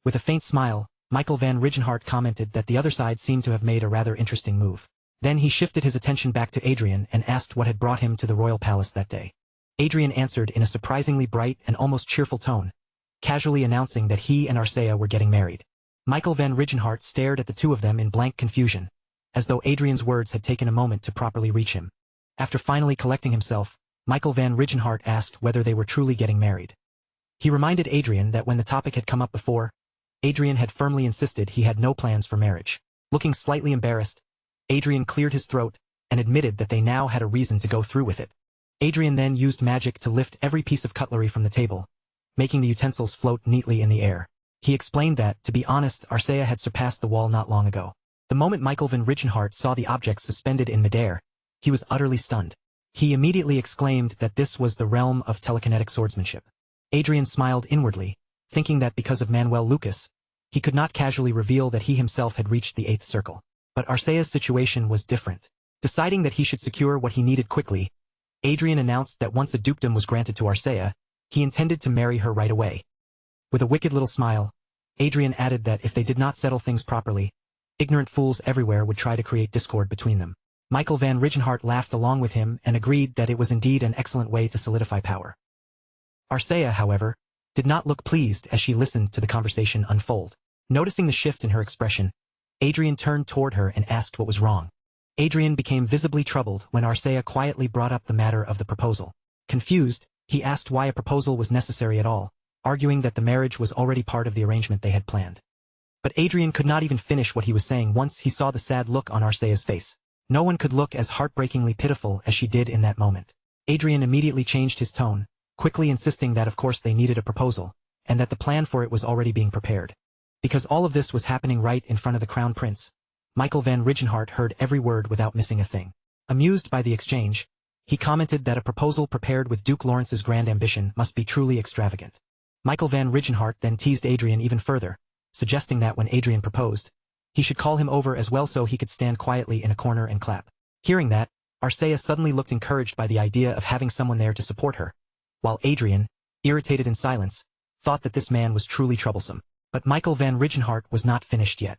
With a faint smile, Michael van Rigenhart commented that the other side seemed to have made a rather interesting move. Then he shifted his attention back to Adrian and asked what had brought him to the royal palace that day. Adrian answered in a surprisingly bright and almost cheerful tone, casually announcing that he and Arcea were getting married. Michael van Rigenhart stared at the two of them in blank confusion, as though Adrian's words had taken a moment to properly reach him. After finally collecting himself, Michael van Rigenhart asked whether they were truly getting married. He reminded Adrian that when the topic had come up before, Adrian had firmly insisted he had no plans for marriage. Looking slightly embarrassed, Adrian cleared his throat and admitted that they now had a reason to go through with it. Adrian then used magic to lift every piece of cutlery from the table, making the utensils float neatly in the air. He explained that, to be honest, Arcea had surpassed the wall not long ago. The moment Michael van Rigenhart saw the object suspended in midair, he was utterly stunned. He immediately exclaimed that this was the realm of telekinetic swordsmanship. Adrian smiled inwardly, thinking that because of Manuel Lucas, he could not casually reveal that he himself had reached the 8th circle. But Arcea's situation was different. Deciding that he should secure what he needed quickly, Adrian announced that once a dukedom was granted to Arcea, he intended to marry her right away. With a wicked little smile, Adrian added that if they did not settle things properly, ignorant fools everywhere would try to create discord between them. Michael van Rigenhart laughed along with him and agreed that it was indeed an excellent way to solidify power. Arcea, however, did not look pleased as she listened to the conversation unfold. Noticing the shift in her expression, Adrian turned toward her and asked what was wrong. Adrian became visibly troubled when Arcea quietly brought up the matter of the proposal. Confused, he asked why a proposal was necessary at all, arguing that the marriage was already part of the arrangement they had planned. But Adrian could not even finish what he was saying once he saw the sad look on Arcea's face. No one could look as heartbreakingly pitiful as she did in that moment. Adrian immediately changed his tone, quickly insisting that of course they needed a proposal, and that the plan for it was already being prepared. Because all of this was happening right in front of the crown prince, Michael van Rigenhart heard every word without missing a thing. Amused by the exchange, he commented that a proposal prepared with Duke Lawrence's grand ambition must be truly extravagant. Michael van Rigenhart then teased Adrian even further, suggesting that when Adrian proposed, he should call him over as well so he could stand quietly in a corner and clap. Hearing that, Arcea suddenly looked encouraged by the idea of having someone there to support her, while Adrian, irritated in silence, thought that this man was truly troublesome. But Michael van Rigenhart was not finished yet.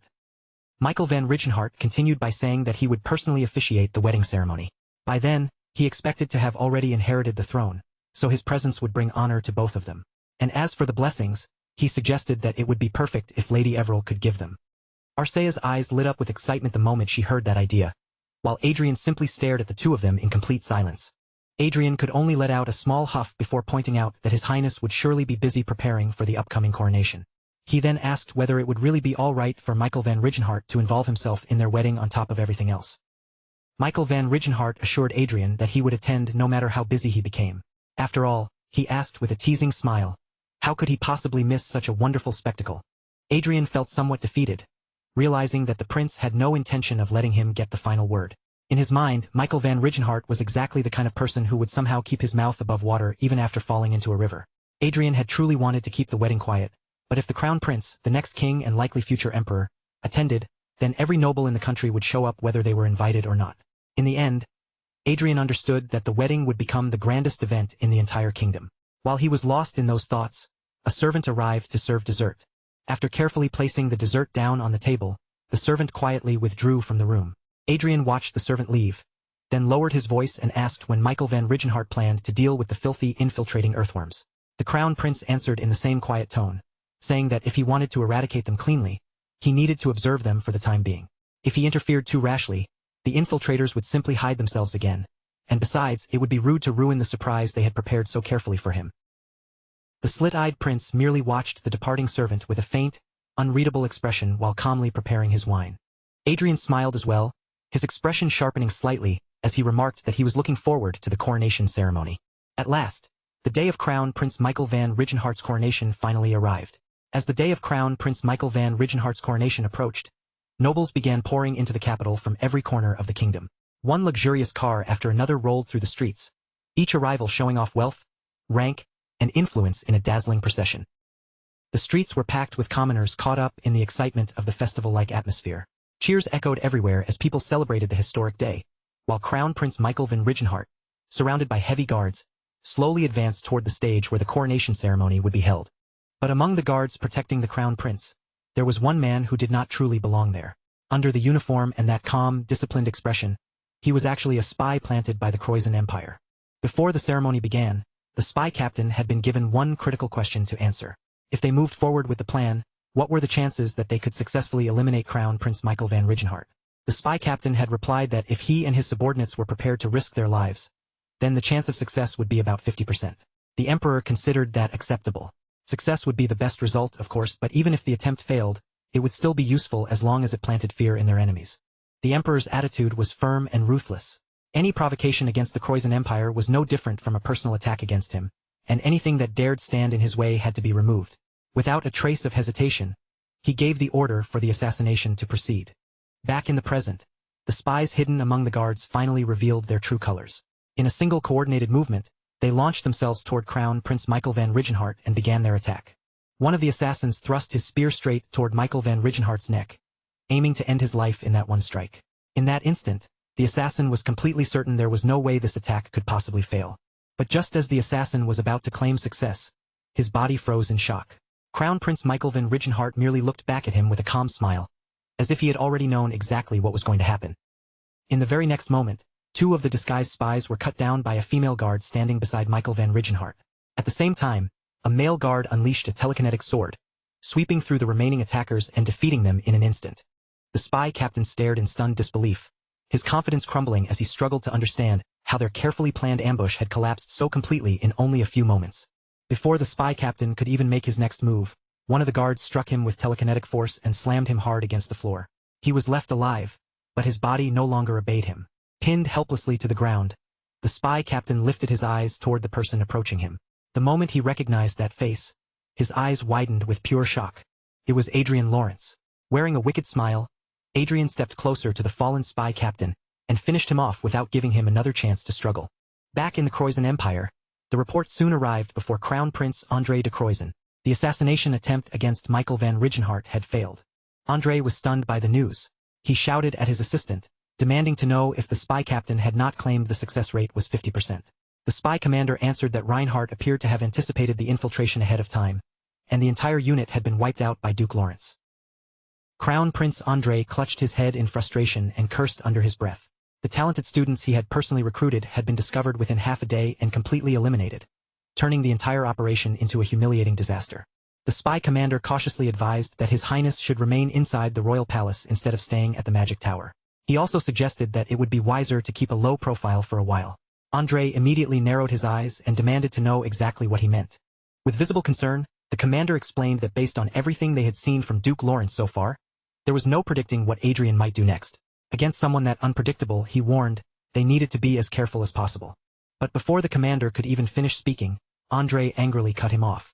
Michael van Rigenhart continued by saying that he would personally officiate the wedding ceremony. By then, he expected to have already inherited the throne, so his presence would bring honor to both of them. And as for the blessings, he suggested that it would be perfect if Lady Everil could give them. Arcea's eyes lit up with excitement the moment she heard that idea, while Adrian simply stared at the two of them in complete silence. Adrian could only let out a small huff before pointing out that His Highness would surely be busy preparing for the upcoming coronation. He then asked whether it would really be all right for Michael van Rigenhart to involve himself in their wedding on top of everything else. Michael van Rigenhart assured Adrian that he would attend no matter how busy he became. After all, he asked with a teasing smile, how could he possibly miss such a wonderful spectacle? Adrian felt somewhat defeated, realizing that the prince had no intention of letting him get the final word. In his mind, Michael van Rigenhart was exactly the kind of person who would somehow keep his mouth above water even after falling into a river. Adrian had truly wanted to keep the wedding quiet, but if the crown prince, the next king and likely future emperor, attended, then every noble in the country would show up whether they were invited or not. In the end, Adrian understood that the wedding would become the grandest event in the entire kingdom. While he was lost in those thoughts, a servant arrived to serve dessert. After carefully placing the dessert down on the table, the servant quietly withdrew from the room. Adrian watched the servant leave, then lowered his voice and asked when Michael van Rigenhart planned to deal with the filthy, infiltrating earthworms. The crown prince answered in the same quiet tone, saying that if he wanted to eradicate them cleanly, he needed to observe them for the time being. If he interfered too rashly, the infiltrators would simply hide themselves again, and besides, it would be rude to ruin the surprise they had prepared so carefully for him. The slit-eyed prince merely watched the departing servant with a faint, unreadable expression while calmly preparing his wine. Adrian smiled as well, his expression sharpening slightly as he remarked that he was looking forward to the coronation ceremony. At last, the day of Crown Prince Michael van Rigenhart's coronation finally arrived. As the day of Crown Prince Michael van Rigenhart's coronation approached, nobles began pouring into the capital from every corner of the kingdom. One luxurious car after another rolled through the streets, each arrival showing off wealth, rank, and influence in a dazzling procession. The streets were packed with commoners caught up in the excitement of the festival-like atmosphere. Cheers echoed everywhere as people celebrated the historic day, while Crown Prince Michael van Rigenhart, surrounded by heavy guards, slowly advanced toward the stage where the coronation ceremony would be held. But among the guards protecting the crown prince, there was one man who did not truly belong there. Under the uniform and that calm, disciplined expression, he was actually a spy planted by the Croatian Empire. Before the ceremony began, the spy captain had been given one critical question to answer. If they moved forward with the plan, what were the chances that they could successfully eliminate Crown Prince Michael van Rigenhart? The spy captain had replied that if he and his subordinates were prepared to risk their lives, then the chance of success would be about 50%. The emperor considered that acceptable. Success would be the best result, of course, but even if the attempt failed, it would still be useful as long as it planted fear in their enemies. The emperor's attitude was firm and ruthless. Any provocation against the Croatian Empire was no different from a personal attack against him, and anything that dared stand in his way had to be removed. Without a trace of hesitation, he gave the order for the assassination to proceed. Back in the present, the spies hidden among the guards finally revealed their true colors. In a single coordinated movement, they launched themselves toward Crown Prince Michael van Rigenhart and began their attack. One of the assassins thrust his spear straight toward Michael van Rigenhart's neck, aiming to end his life in that one strike. In that instant, the assassin was completely certain there was no way this attack could possibly fail. But just as the assassin was about to claim success, his body froze in shock. Crown Prince Michael van Rigenhart merely looked back at him with a calm smile, as if he had already known exactly what was going to happen. In the very next moment, two of the disguised spies were cut down by a female guard standing beside Michael van Rigenhart. At the same time, a male guard unleashed a telekinetic sword, sweeping through the remaining attackers and defeating them in an instant. The spy captain stared in stunned disbelief, his confidence crumbling as he struggled to understand how their carefully planned ambush had collapsed so completely in only a few moments. Before the spy captain could even make his next move, one of the guards struck him with telekinetic force and slammed him hard against the floor. He was left alive, but his body no longer obeyed him. Pinned helplessly to the ground, the spy captain lifted his eyes toward the person approaching him. The moment he recognized that face, his eyes widened with pure shock. It was Adrian Lawrence. Wearing a wicked smile, Adrian stepped closer to the fallen spy captain and finished him off without giving him another chance to struggle. Back in the Croatian Empire, the report soon arrived before Crown Prince André de Croizen. The assassination attempt against Michael van Rigenhart had failed. André was stunned by the news. He shouted at his assistant, demanding to know if the spy captain had not claimed the success rate was 50%. The spy commander answered that Reinhardt appeared to have anticipated the infiltration ahead of time, and the entire unit had been wiped out by Duke Lawrence. Crown Prince André clutched his head in frustration and cursed under his breath. The talented students he had personally recruited had been discovered within half a day and completely eliminated, turning the entire operation into a humiliating disaster. The spy commander cautiously advised that His Highness should remain inside the royal palace instead of staying at the magic tower. He also suggested that it would be wiser to keep a low profile for a while. André immediately narrowed his eyes and demanded to know exactly what he meant. With visible concern, the commander explained that based on everything they had seen from Duke Lawrence so far, there was no predicting what Adrian might do next. Against someone that unpredictable, he warned, they needed to be as careful as possible. But before the commander could even finish speaking, André angrily cut him off.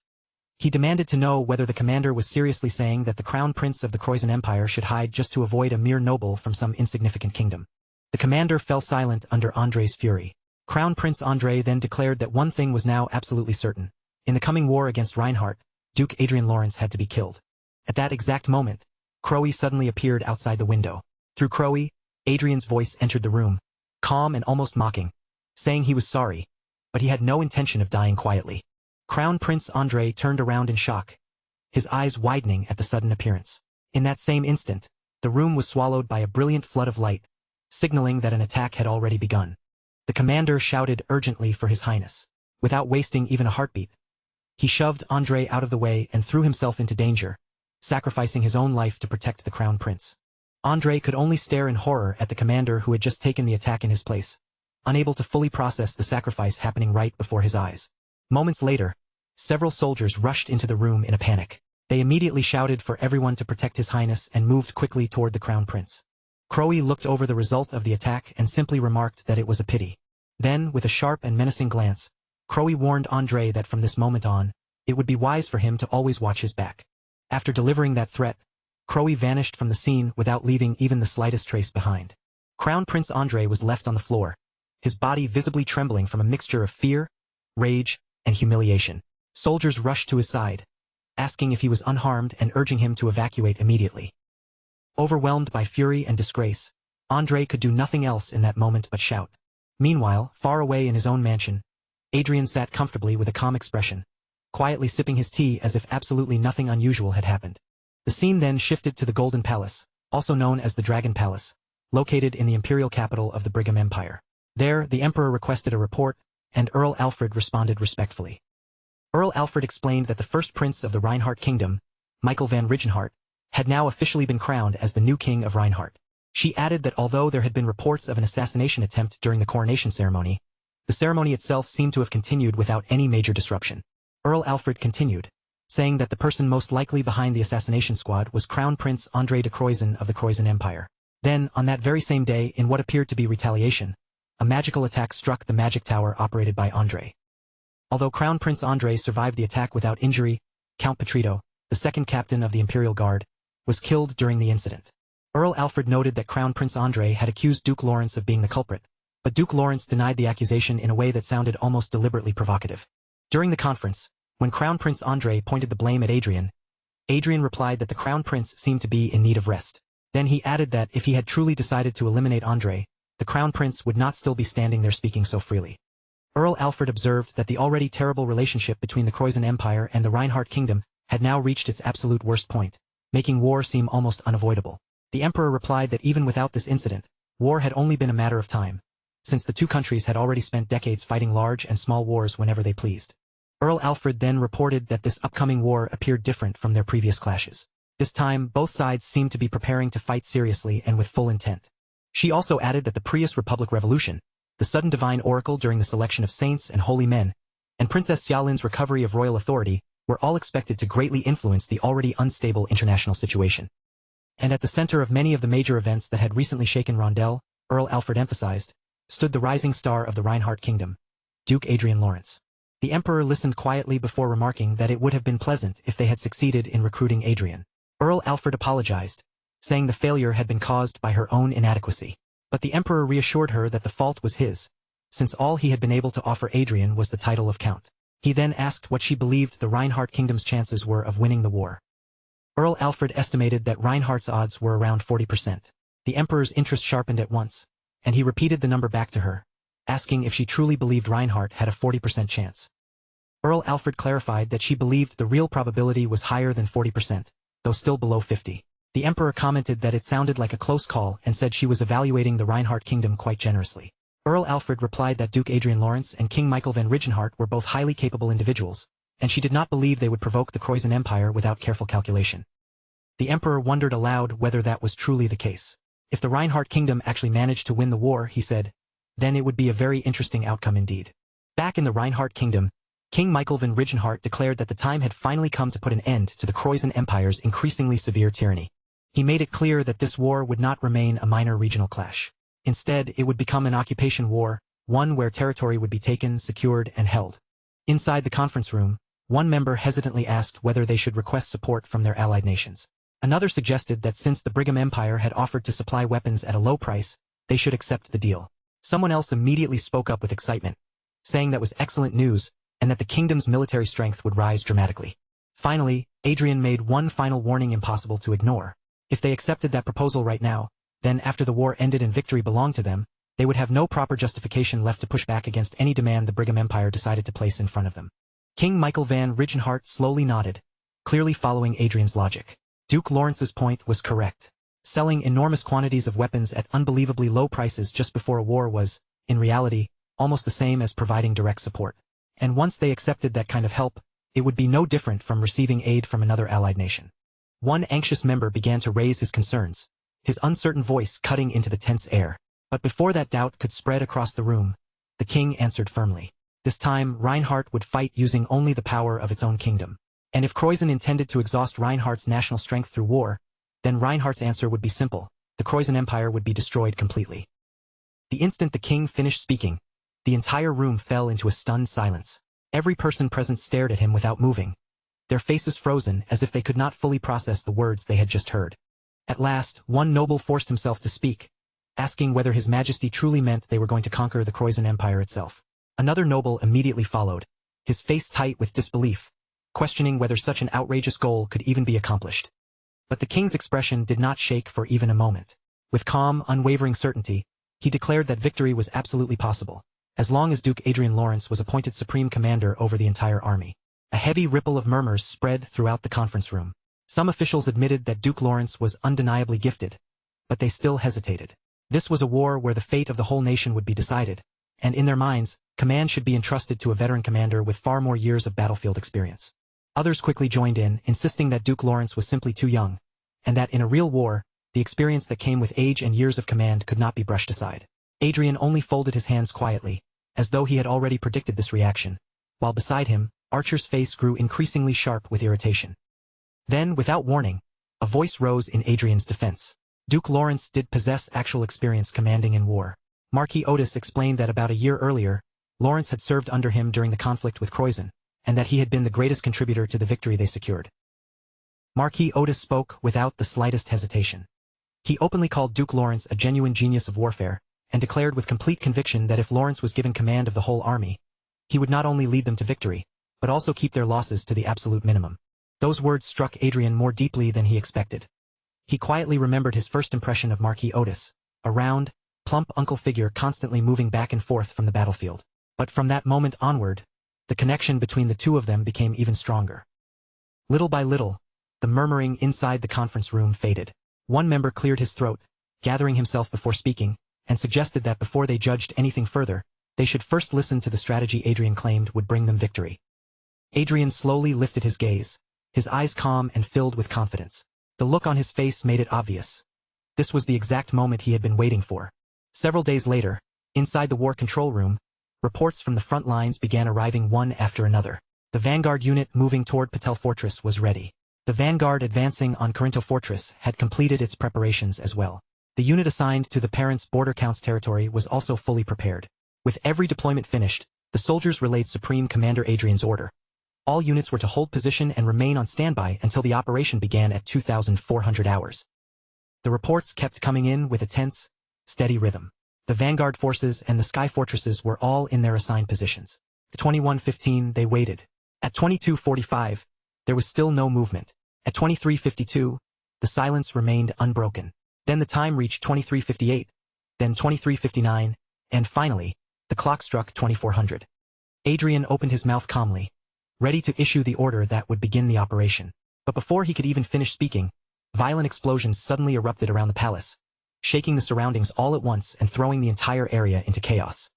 He demanded to know whether the commander was seriously saying that the crown prince of the Croatian Empire should hide just to avoid a mere noble from some insignificant kingdom. The commander fell silent under André's fury. Crown Prince André then declared that one thing was now absolutely certain. In the coming war against Reinhardt, Duke Adrian Lawrence had to be killed. At that exact moment, Crowe suddenly appeared outside the window. Through Crowe, Adrian's voice entered the room, calm and almost mocking, saying he was sorry, but he had no intention of dying quietly. Crown Prince Andrei turned around in shock, his eyes widening at the sudden appearance. In that same instant, the room was swallowed by a brilliant flood of light, signaling that an attack had already begun. The commander shouted urgently for His Highness. Without wasting even a heartbeat, he shoved Andrei out of the way and threw himself into danger, sacrificing his own life to protect the Crown Prince. Andrei could only stare in horror at the commander who had just taken the attack in his place, unable to fully process the sacrifice happening right before his eyes. Moments later, several soldiers rushed into the room in a panic. They immediately shouted for everyone to protect His Highness and moved quickly toward the Crown Prince. Crowe looked over the result of the attack and simply remarked that it was a pity. Then, with a sharp and menacing glance, Crowe warned Andrei that from this moment on, it would be wise for him to always watch his back. After delivering that threat, Crowe vanished from the scene without leaving even the slightest trace behind. Crown Prince Andrei was left on the floor, his body visibly trembling from a mixture of fear, rage, and humiliation. Soldiers rushed to his side, asking if he was unharmed and urging him to evacuate immediately. Overwhelmed by fury and disgrace, Andrei could do nothing else in that moment but shout. Meanwhile, far away in his own mansion, Adrian sat comfortably with a calm expression, quietly sipping his tea as if absolutely nothing unusual had happened. The scene then shifted to the Golden Palace, also known as the Dragon Palace, located in the imperial capital of the Brigham Empire. There, the emperor requested a report, and Earl Alfred responded respectfully. Earl Alfred explained that the first prince of the Reinhardt Kingdom, Michael van Rigenhart, had now officially been crowned as the new king of Reinhardt. She added that although there had been reports of an assassination attempt during the coronation ceremony, the ceremony itself seemed to have continued without any major disruption. Earl Alfred continued, saying that the person most likely behind the assassination squad was Crown Prince Andrei de Croizen of the Croizen Empire. Then, on that very same day, in what appeared to be retaliation, a magical attack struck the magic tower operated by Andrei. Although Crown Prince Andrei survived the attack without injury, Count Petrito, the second captain of the Imperial Guard, was killed during the incident. Earl Alfred noted that Crown Prince Andrei had accused Duke Lawrence of being the culprit, but Duke Lawrence denied the accusation in a way that sounded almost deliberately provocative. During the conference, when Crown Prince Andrei pointed the blame at Adrian replied that the Crown Prince seemed to be in need of rest. Then he added that if he had truly decided to eliminate Andrei, the Crown Prince would not still be standing there speaking so freely. Earl Alfred observed that the already terrible relationship between the Croizen Empire and the Reinhardt Kingdom had now reached its absolute worst point, making war seem almost unavoidable. The emperor replied that even without this incident, war had only been a matter of time, since the two countries had already spent decades fighting large and small wars whenever they pleased. Earl Alfred then reported that this upcoming war appeared different from their previous clashes. This time, both sides seemed to be preparing to fight seriously and with full intent. She also added that the Prius Republic Revolution, the sudden divine oracle during the selection of saints and holy men, and Princess Xiaolin's recovery of royal authority were all expected to greatly influence the already unstable international situation. And at the center of many of the major events that had recently shaken Rondell, Earl Alfred emphasized, stood the rising star of the Reinhardt Kingdom, Duke Adrian Lawrence. The emperor listened quietly before remarking that it would have been pleasant if they had succeeded in recruiting Adrian. Earl Alfred apologized, saying the failure had been caused by her own inadequacy. But the emperor reassured her that the fault was his, since all he had been able to offer Adrian was the title of count. He then asked what she believed the Reinhardt Kingdom's chances were of winning the war. Earl Alfred estimated that Reinhardt's odds were around 40%. The emperor's interest sharpened at once, and he repeated the number back to her, asking if she truly believed Reinhardt had a 40% chance. Earl Alfred clarified that she believed the real probability was higher than 40%, though still below 50%. The emperor commented that it sounded like a close call and said she was evaluating the Reinhardt Kingdom quite generously. Earl Alfred replied that Duke Adrian Lawrence and King Michael van Rigenhart were both highly capable individuals, and she did not believe they would provoke the Croizen Empire without careful calculation. The emperor wondered aloud whether that was truly the case. If the Reinhardt Kingdom actually managed to win the war, he said, then it would be a very interesting outcome indeed. Back in the Reinhardt Kingdom, King Michael van Rigenhart declared that the time had finally come to put an end to the Croizen Empire's increasingly severe tyranny. He made it clear that this war would not remain a minor regional clash. Instead, it would become an occupation war, one where territory would be taken, secured, and held. Inside the conference room, one member hesitantly asked whether they should request support from their allied nations. Another suggested that since the Brigham Empire had offered to supply weapons at a low price, they should accept the deal. Someone else immediately spoke up with excitement, saying that was excellent news, and that the kingdom's military strength would rise dramatically. Finally, Adrian made one final warning impossible to ignore. If they accepted that proposal right now, then after the war ended and victory belonged to them, They would have no proper justification left to push back against any demand the Brigham Empire decided to place in front of them. King Michael van Rigenhart slowly nodded, clearly following Adrian's logic. Duke Lawrence's point was correct. Selling enormous quantities of weapons at unbelievably low prices just before a war was, in reality, almost the same as providing direct support. And once they accepted that kind of help, it would be no different from receiving aid from another allied nation. One anxious member began to raise his concerns, his uncertain voice cutting into the tense air. But before that doubt could spread across the room, the king answered firmly. This time, Reinhardt would fight using only the power of its own kingdom. And if Croizen intended to exhaust Reinhardt's national strength through war, then Reinhardt's answer would be simple. The Croizen Empire would be destroyed completely. The instant the king finished speaking, the entire room fell into a stunned silence. Every person present stared at him without moving, their faces frozen as if they could not fully process the words they had just heard. At last, one noble forced himself to speak, asking whether His Majesty truly meant they were going to conquer the Croizen Empire itself. Another noble immediately followed, his face tight with disbelief, questioning whether such an outrageous goal could even be accomplished. But the king's expression did not shake for even a moment. With calm, unwavering certainty, he declared that victory was absolutely possible, as long as Duke Adrian Lawrence was appointed supreme commander over the entire army. A heavy ripple of murmurs spread throughout the conference room. Some officials admitted that Duke Lawrence was undeniably gifted, but they still hesitated. This was a war where the fate of the whole nation would be decided, and in their minds, command should be entrusted to a veteran commander with far more years of battlefield experience. Others quickly joined in, insisting that Duke Lawrence was simply too young, and that in a real war, the experience that came with age and years of command could not be brushed aside. Adrian only folded his hands quietly, as though he had already predicted this reaction, while beside him, Archer's face grew increasingly sharp with irritation. Then, without warning, a voice rose in Adrian's defense. Duke Lawrence did possess actual experience commanding in war. Marquis Otis explained that about a year earlier, Lawrence had served under him during the conflict with Croizen, and that he had been the greatest contributor to the victory they secured. Marquis Otis spoke without the slightest hesitation. He openly called Duke Lawrence a genuine genius of warfare, and declared with complete conviction that if Lawrence was given command of the whole army, he would not only lead them to victory, but also keep their losses to the absolute minimum. Those words struck Adrian more deeply than he expected. He quietly remembered his first impression of Marquis Otis, a round, plump uncle figure constantly moving back and forth from the battlefield. But from that moment onward, the connection between the two of them became even stronger. Little by little, the murmuring inside the conference room faded. One member cleared his throat, gathering himself before speaking, and suggested that before they judged anything further, they should first listen to the strategy Adrian claimed would bring them victory. Adrian slowly lifted his gaze, his eyes calm and filled with confidence. The look on his face made it obvious. This was the exact moment he had been waiting for. Several days later, inside the war control room, reports from the front lines began arriving one after another. The vanguard unit moving toward Patel Fortress was ready. The vanguard advancing on Corinto Fortress had completed its preparations as well. The unit assigned to the parents' border counts territory was also fully prepared. With every deployment finished, the soldiers relayed Supreme Commander Adrian's order. All units were to hold position and remain on standby until the operation began at 2,400 hours. The reports kept coming in with a tense, steady rhythm. The vanguard forces and the sky fortresses were all in their assigned positions. At 21:15 they waited. At 22:45, there was still no movement. At 23:52, the silence remained unbroken. Then the time reached 23:58, then 23:59, and finally, the clock struck 2400. Adrian opened his mouth calmly, ready to issue the order that would begin the operation. But before he could even finish speaking, violent explosions suddenly erupted around the palace, shaking the surroundings all at once and throwing the entire area into chaos.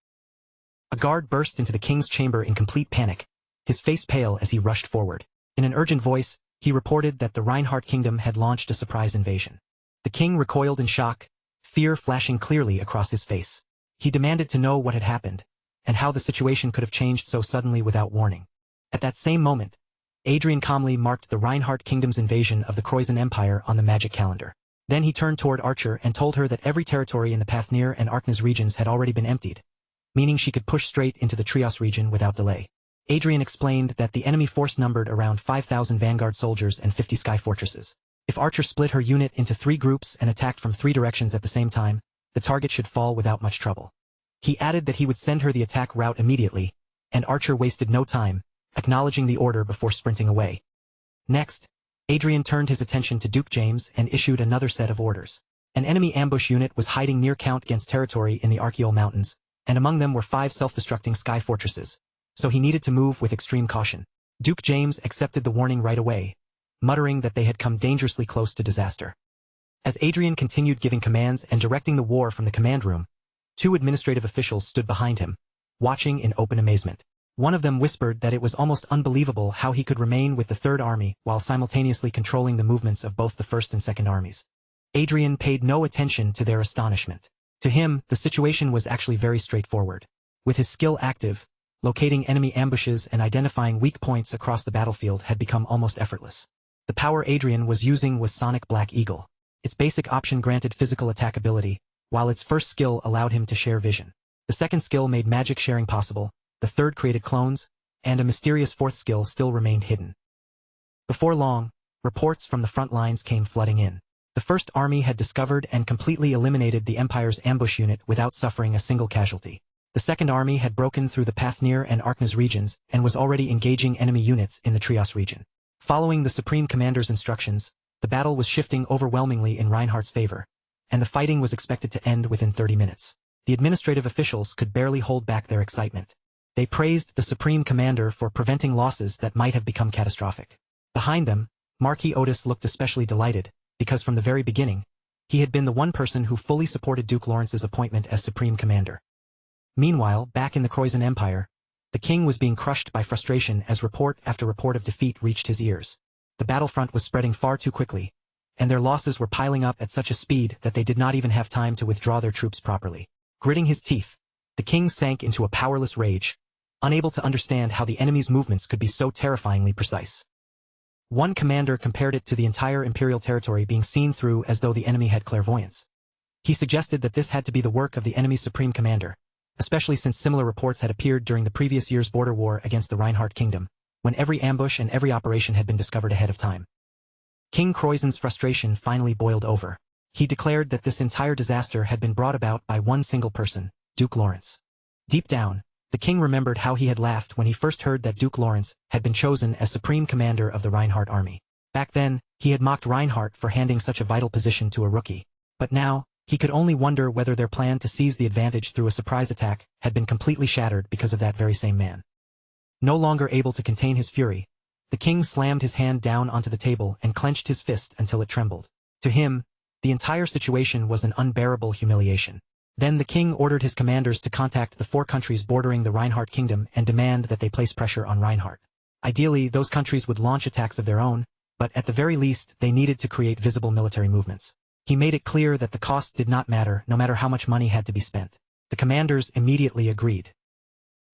A guard burst into the king's chamber in complete panic, his face pale as he rushed forward. In an urgent voice, he reported that the Reinhardt kingdom had launched a surprise invasion. The king recoiled in shock, fear flashing clearly across his face. He demanded to know what had happened, and how the situation could have changed so suddenly without warning. At that same moment, Adrian calmly marked the Reinhardt kingdom's invasion of the Croizen Empire on the magic calendar. Then he turned toward Archer and told her that every territory in the Pathnir and Arknaz regions had already been emptied, meaning she could push straight into the Trios region without delay. Adrian explained that the enemy force numbered around 5,000 vanguard soldiers and 50 sky fortresses. If Archer split her unit into 3 groups and attacked from 3 directions at the same time, the target should fall without much trouble. He added that he would send her the attack route immediately, and Archer wasted no time, acknowledging the order before sprinting away. Next, Adrian turned his attention to Duke James and issued another set of orders. An enemy ambush unit was hiding near Count Gant's territory in the Archeol Mountains, and among them were 5 self-destructing sky fortresses, so he needed to move with extreme caution. Duke James accepted the warning right away, muttering that they had come dangerously close to disaster. As Adrian continued giving commands and directing the war from the command room, 2 administrative officials stood behind him, watching in open amazement. One of them whispered that it was almost unbelievable how he could remain with the Third Army while simultaneously controlling the movements of both the First and Second Armies. Adrian paid no attention to their astonishment. To him, the situation was actually very straightforward. With his skill active, locating enemy ambushes and identifying weak points across the battlefield had become almost effortless. The power Adrian was using was Sonic Black Eagle. Its basic option granted physical attack ability, while its first skill allowed him to share vision. The second skill made magic sharing possible, the third created clones, and a mysterious fourth skill still remained hidden. Before long, reports from the front lines came flooding in. The First Army had discovered and completely eliminated the Empire's ambush unit without suffering a single casualty. The Second Army had broken through the Pathnir and Arknaz regions and was already engaging enemy units in the Trios region. Following the Supreme Commander's instructions, the battle was shifting overwhelmingly in Reinhardt's favor, and the fighting was expected to end within 30 minutes. The administrative officials could barely hold back their excitement. They praised the Supreme Commander for preventing losses that might have become catastrophic. Behind them, Marquis Otis looked especially delighted, because from the very beginning, he had been the one person who fully supported Duke Lawrence's appointment as Supreme Commander. Meanwhile, back in the Croizen Empire, the king was being crushed by frustration as report after report of defeat reached his ears. The battlefront was spreading far too quickly, and their losses were piling up at such a speed that they did not even have time to withdraw their troops properly. Gritting his teeth, the king sank into a powerless rage, unable to understand how the enemy's movements could be so terrifyingly precise. One commander compared it to the entire imperial territory being seen through as though the enemy had clairvoyance. He suggested that this had to be the work of the enemy's supreme commander, especially since similar reports had appeared during the previous year's border war against the Reinhardt kingdom, when every ambush and every operation had been discovered ahead of time. King Croizen's frustration finally boiled over. He declared that this entire disaster had been brought about by one single person, Duke Lawrence. Deep down, the king remembered how he had laughed when he first heard that Duke Lawrence had been chosen as supreme commander of the Reinhardt army. Back then, he had mocked Reinhardt for handing such a vital position to a rookie. But now, he could only wonder whether their plan to seize the advantage through a surprise attack had been completely shattered because of that very same man. No longer able to contain his fury, the king slammed his hand down onto the table and clenched his fist until it trembled. To him, the entire situation was an unbearable humiliation. Then the king ordered his commanders to contact the 4 countries bordering the Reinhardt kingdom and demand that they place pressure on Reinhardt. Ideally, those countries would launch attacks of their own, but at the very least, they needed to create visible military movements. He made it clear that the cost did not matter, no matter how much money had to be spent. The commanders immediately agreed.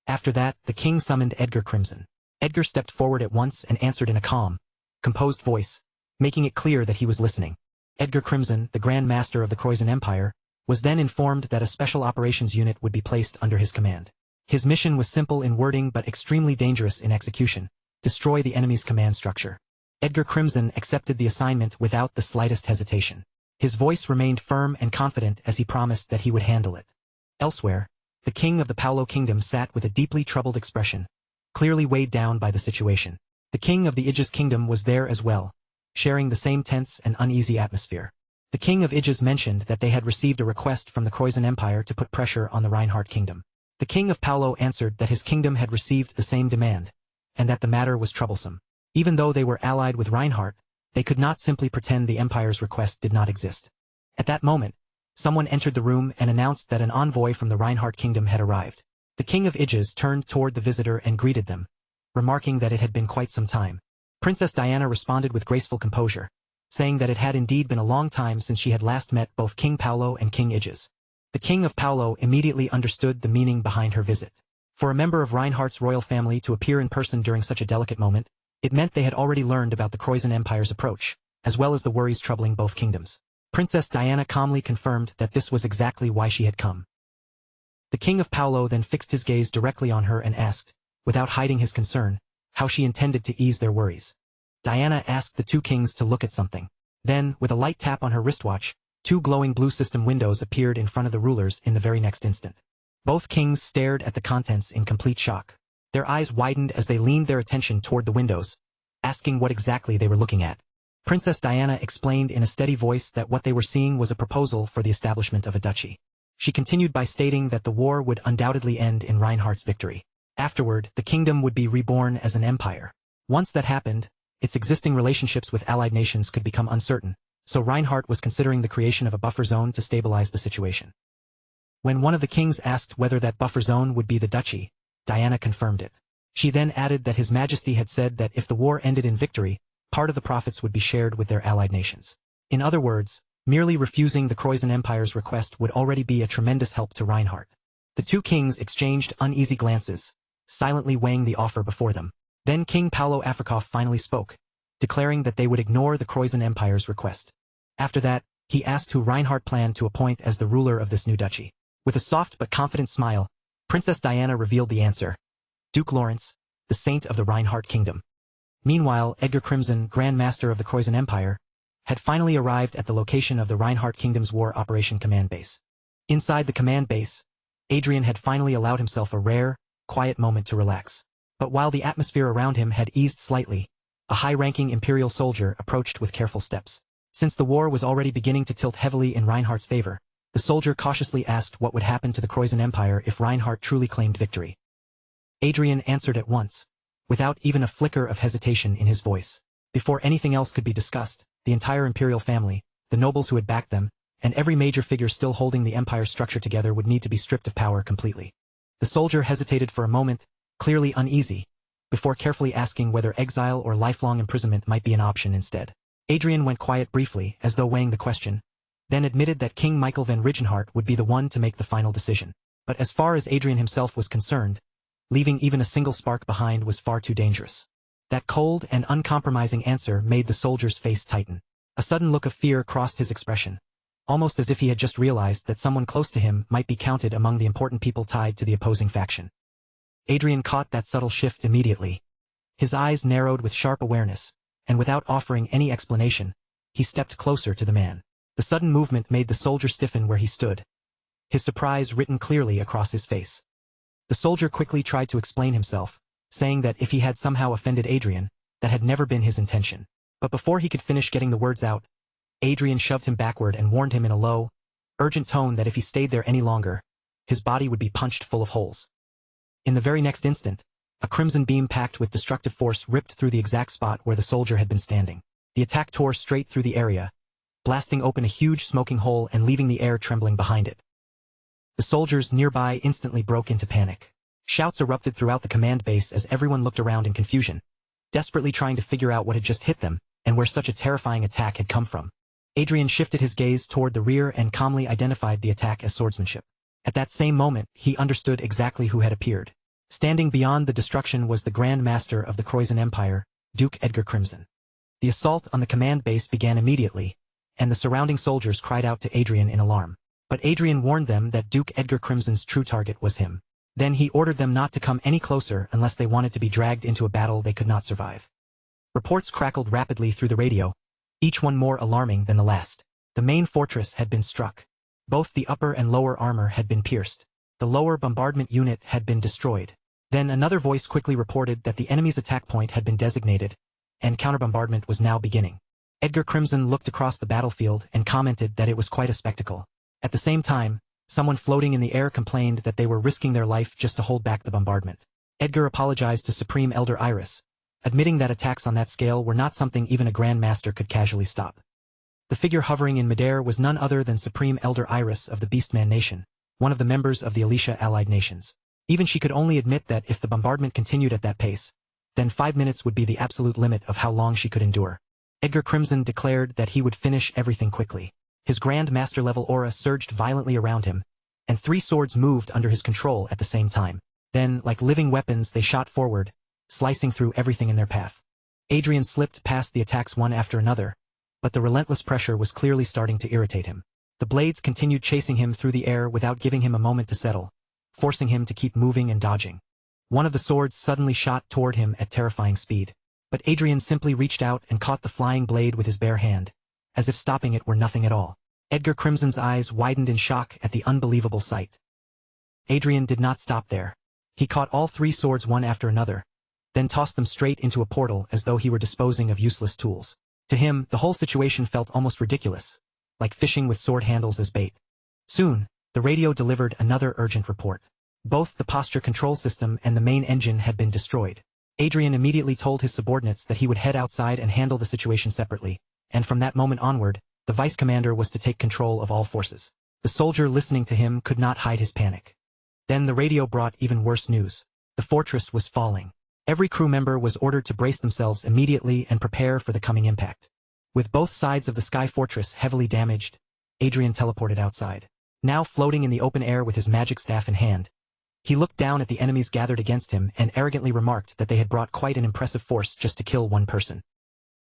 After that, the king summoned Edgar Crimson. Edgar stepped forward at once and answered in a calm, composed voice, making it clear that he was listening. Edgar Crimson, the Grand Master of the Croizen Empire, was then informed that a special operations unit would be placed under his command. His mission was simple in wording but extremely dangerous in execution: destroy the enemy's command structure. Edgar Crimson accepted the assignment without the slightest hesitation. His voice remained firm and confident as he promised that he would handle it. Elsewhere, the king of the Paulo kingdom sat with a deeply troubled expression, clearly weighed down by the situation. The king of the Aegis kingdom was there as well, sharing the same tense and uneasy atmosphere. The king of Aegis mentioned that they had received a request from the Croizen Empire to put pressure on the Reinhardt kingdom. The king of Paulo answered that his kingdom had received the same demand, and that the matter was troublesome. Even though they were allied with Reinhardt, they could not simply pretend the Empire's request did not exist. At that moment, someone entered the room and announced that an envoy from the Reinhardt kingdom had arrived. The king of Aegis turned toward the visitor and greeted them, remarking that it had been quite some time. Princess Diana responded with graceful composure, saying that it had indeed been a long time since she had last met both King Paulo and King Aegis. The king of Paulo immediately understood the meaning behind her visit. For a member of Reinhardt's royal family to appear in person during such a delicate moment, it meant they had already learned about the Croizen Empire's approach, as well as the worries troubling both kingdoms. Princess Diana calmly confirmed that this was exactly why she had come. The king of Paulo then fixed his gaze directly on her and asked, without hiding his concern, how she intended to ease their worries. Diana asked the 2 kings to look at something. Then, with a light tap on her wristwatch, 2 glowing blue system windows appeared in front of the rulers in the very next instant. Both kings stared at the contents in complete shock. Their eyes widened as they leaned their attention toward the windows, asking what exactly they were looking at. Princess Diana explained in a steady voice that what they were seeing was a proposal for the establishment of a duchy. She continued by stating that the war would undoubtedly end in Reinhardt's victory. Afterward, the kingdom would be reborn as an empire. Once that happened, its existing relationships with allied nations could become uncertain, so Reinhardt was considering the creation of a buffer zone to stabilize the situation. When one of the kings asked whether that buffer zone would be the duchy, Diana confirmed it. She then added that His Majesty had said that if the war ended in victory, part of the profits would be shared with their allied nations. In other words, merely refusing the Croatian Empire's request would already be a tremendous help to Reinhardt. The two kings exchanged uneasy glances, silently weighing the offer before them. Then King Paulo Afrikov finally spoke, declaring that they would ignore the Croatian Empire's request. After that, he asked who Reinhardt planned to appoint as the ruler of this new duchy. With a soft but confident smile, Princess Diana revealed the answer: Duke Lawrence, the saint of the Reinhardt kingdom. Meanwhile, Edgar Crimson, Grand Master of the Croatian Empire, had finally arrived at the location of the Reinhardt Kingdom's War Operation Command Base. Inside the command base, Adrian had finally allowed himself a rare, quiet moment to relax. But while the atmosphere around him had eased slightly, a high-ranking Imperial soldier approached with careful steps. Since the war was already beginning to tilt heavily in Reinhardt's favor, the soldier cautiously asked what would happen to the Croatian Empire if Reinhardt truly claimed victory. Adrian answered at once, without even a flicker of hesitation in his voice. Before anything else could be discussed, the entire imperial family, the nobles who had backed them, and every major figure still holding the empire's structure together would need to be stripped of power completely. The soldier hesitated for a moment, clearly uneasy, before carefully asking whether exile or lifelong imprisonment might be an option instead. Adrian went quiet briefly, as though weighing the question, then admitted that King Michael van Rigenhart would be the one to make the final decision. But as far as Adrian himself was concerned, leaving even a single spark behind was far too dangerous. That cold and uncompromising answer made the soldier's face tighten. A sudden look of fear crossed his expression, almost as if he had just realized that someone close to him might be counted among the important people tied to the opposing faction. Adrian caught that subtle shift immediately. His eyes narrowed with sharp awareness, and without offering any explanation, he stepped closer to the man. The sudden movement made the soldier stiffen where he stood, his surprise written clearly across his face. The soldier quickly tried to explain himself, saying that if he had somehow offended Adrian, that had never been his intention. But before he could finish getting the words out, Adrian shoved him backward and warned him in a low, urgent tone that if he stayed there any longer, his body would be punched full of holes. In the very next instant, a crimson beam packed with destructive force ripped through the exact spot where the soldier had been standing. The attack tore straight through the area, blasting open a huge smoking hole and leaving the air trembling behind it. The soldiers nearby instantly broke into panic. Shouts erupted throughout the command base as everyone looked around in confusion, desperately trying to figure out what had just hit them and where such a terrifying attack had come from. Adrian shifted his gaze toward the rear and calmly identified the attack as swordsmanship. At that same moment, he understood exactly who had appeared. Standing beyond the destruction was the Grand Master of the Croatian Empire, Duke Edgar Crimson. The assault on the command base began immediately, and the surrounding soldiers cried out to Adrian in alarm. But Adrian warned them that Duke Edgar Crimson's true target was him. Then he ordered them not to come any closer unless they wanted to be dragged into a battle they could not survive. Reports crackled rapidly through the radio, each one more alarming than the last. The main fortress had been struck. Both the upper and lower armor had been pierced. The lower bombardment unit had been destroyed. Then another voice quickly reported that the enemy's attack point had been designated, and counterbombardment was now beginning. Edgar Crimson looked across the battlefield and commented that it was quite a spectacle. At the same time, someone floating in the air complained that they were risking their life just to hold back the bombardment. Edgar apologized to Supreme Elder Iris, admitting that attacks on that scale were not something even a Grand Master could casually stop. The figure hovering in midair was none other than Supreme Elder Iris of the Beastman Nation, one of the members of the Alicia allied nations. Even she could only admit that if the bombardment continued at that pace, then 5 minutes would be the absolute limit of how long she could endure. Edgar Crimson declared that he would finish everything quickly. His Grand Master level aura surged violently around him, and 3 swords moved under his control at the same time. Then, like living weapons, they shot forward, slicing through everything in their path. Adrian slipped past the attacks one after another, but the relentless pressure was clearly starting to irritate him. The blades continued chasing him through the air without giving him a moment to settle, forcing him to keep moving and dodging. One of the swords suddenly shot toward him at terrifying speed, but Adrian simply reached out and caught the flying blade with his bare hand, as if stopping it were nothing at all. Edgar Crimson's eyes widened in shock at the unbelievable sight. Adrian did not stop there. He caught all 3 swords one after another, then tossed them straight into a portal as though he were disposing of useless tools. To him, the whole situation felt almost ridiculous, like fishing with sword handles as bait. Soon, the radio delivered another urgent report. Both the posture control system and the main engine had been destroyed. Adrian immediately told his subordinates that he would head outside and handle the situation separately, and from that moment onward, the vice commander was to take control of all forces. The soldier listening to him could not hide his panic. Then the radio brought even worse news. The fortress was falling. Every crew member was ordered to brace themselves immediately and prepare for the coming impact. With both sides of the sky fortress heavily damaged, Adrian teleported outside. Now floating in the open air with his magic staff in hand, he looked down at the enemies gathered against him and arrogantly remarked that they had brought quite an impressive force just to kill one person.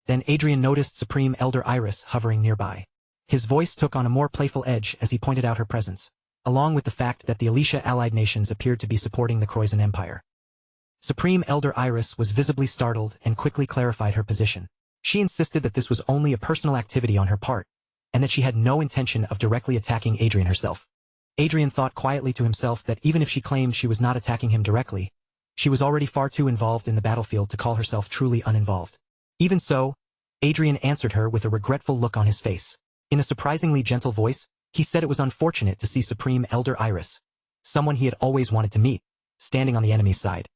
Then Adrian noticed Supreme Elder Iris hovering nearby. His voice took on a more playful edge as he pointed out her presence, along with the fact that the Alicia allied nations appeared to be supporting the Croizon Empire. Supreme Elder Iris was visibly startled and quickly clarified her position. She insisted that this was only a personal activity on her part, and that she had no intention of directly attacking Adrian herself. Adrian thought quietly to himself that even if she claimed she was not attacking him directly, she was already far too involved in the battlefield to call herself truly uninvolved. Even so, Adrian answered her with a regretful look on his face. In a surprisingly gentle voice, he said it was unfortunate to see Supreme Elder Iris, someone he had always wanted to meet, standing on the enemy's side.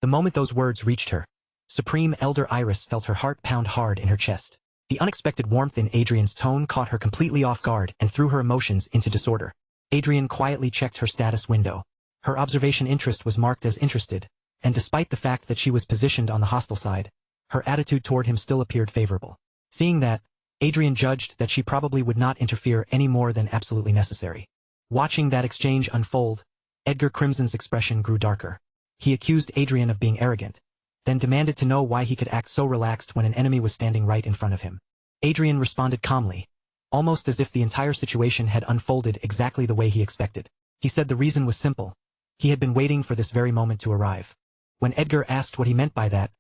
The moment those words reached her, Supreme Elder Iris felt her heart pound hard in her chest. The unexpected warmth in Adrian's tone caught her completely off guard and threw her emotions into disorder. Adrian quietly checked her status window. Her observation interest was marked as interested, and despite the fact that she was positioned on the hostile side, her attitude toward him still appeared favorable. Seeing that, Adrian judged that she probably would not interfere any more than absolutely necessary. Watching that exchange unfold, Edgar Crimson's expression grew darker. He accused Adrian of being arrogant, then demanded to know why he could act so relaxed when an enemy was standing right in front of him. Adrian responded calmly, almost as if the entire situation had unfolded exactly the way he expected. He said the reason was simple. He had been waiting for this very moment to arrive. When Edgar asked what he meant by that,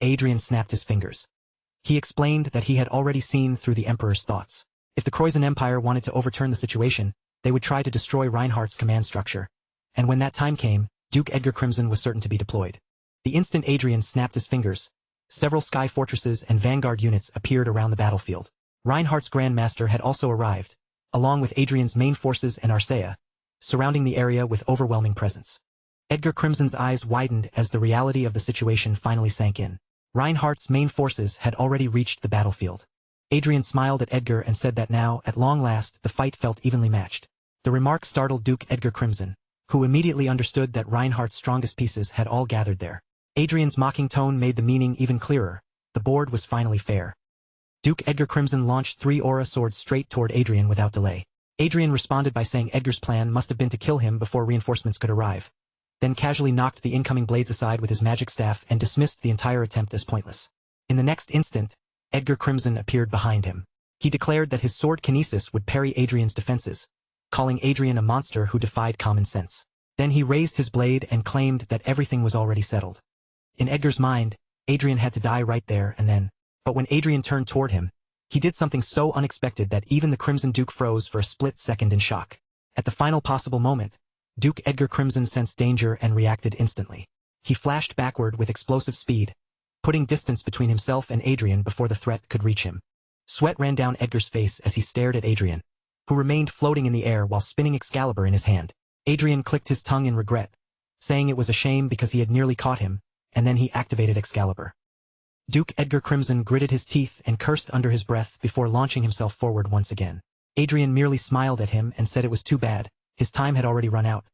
Adrian snapped his fingers. He explained that he had already seen through the Emperor's thoughts. If the Croizon Empire wanted to overturn the situation, they would try to destroy Reinhardt's command structure. And when that time came, Duke Edgar Crimson was certain to be deployed. The instant Adrian snapped his fingers, several sky fortresses and vanguard units appeared around the battlefield. Reinhardt's Grand Master had also arrived, along with Adrian's main forces and Arcea, surrounding the area with overwhelming presence. Edgar Crimson's eyes widened as the reality of the situation finally sank in. Reinhardt's main forces had already reached the battlefield. Adrian smiled at Edgar and said that now, at long last, the fight felt evenly matched. The remark startled Duke Edgar Crimson, who immediately understood that Reinhardt's strongest pieces had all gathered there. Adrian's mocking tone made the meaning even clearer. The board was finally fair. Duke Edgar Crimson launched 3 aura swords straight toward Adrian without delay. Adrian responded by saying Edgar's plan must have been to kill him before reinforcements could arrive, then casually knocked the incoming blades aside with his magic staff and dismissed the entire attempt as pointless. In the next instant, Edgar Crimson appeared behind him. He declared that his sword kinesis would parry Adrian's defenses, calling Adrian a monster who defied common sense. Then he raised his blade and claimed that everything was already settled. In Edgar's mind, Adrian had to die right there and then. But when Adrian turned toward him, he did something so unexpected that even the Crimson Duke froze for a split second in shock. At the final possible moment, Duke Edgar Crimson sensed danger and reacted instantly. He flashed backward with explosive speed, putting distance between himself and Adrian before the threat could reach him. Sweat ran down Edgar's face as he stared at Adrian, who remained floating in the air while spinning Excalibur in his hand. Adrian clicked his tongue in regret, saying it was a shame because he had nearly caught him, and then he activated Excalibur. Duke Edgar Crimson gritted his teeth and cursed under his breath before launching himself forward once again. Adrian merely smiled at him and said it was too bad, his time had already run out.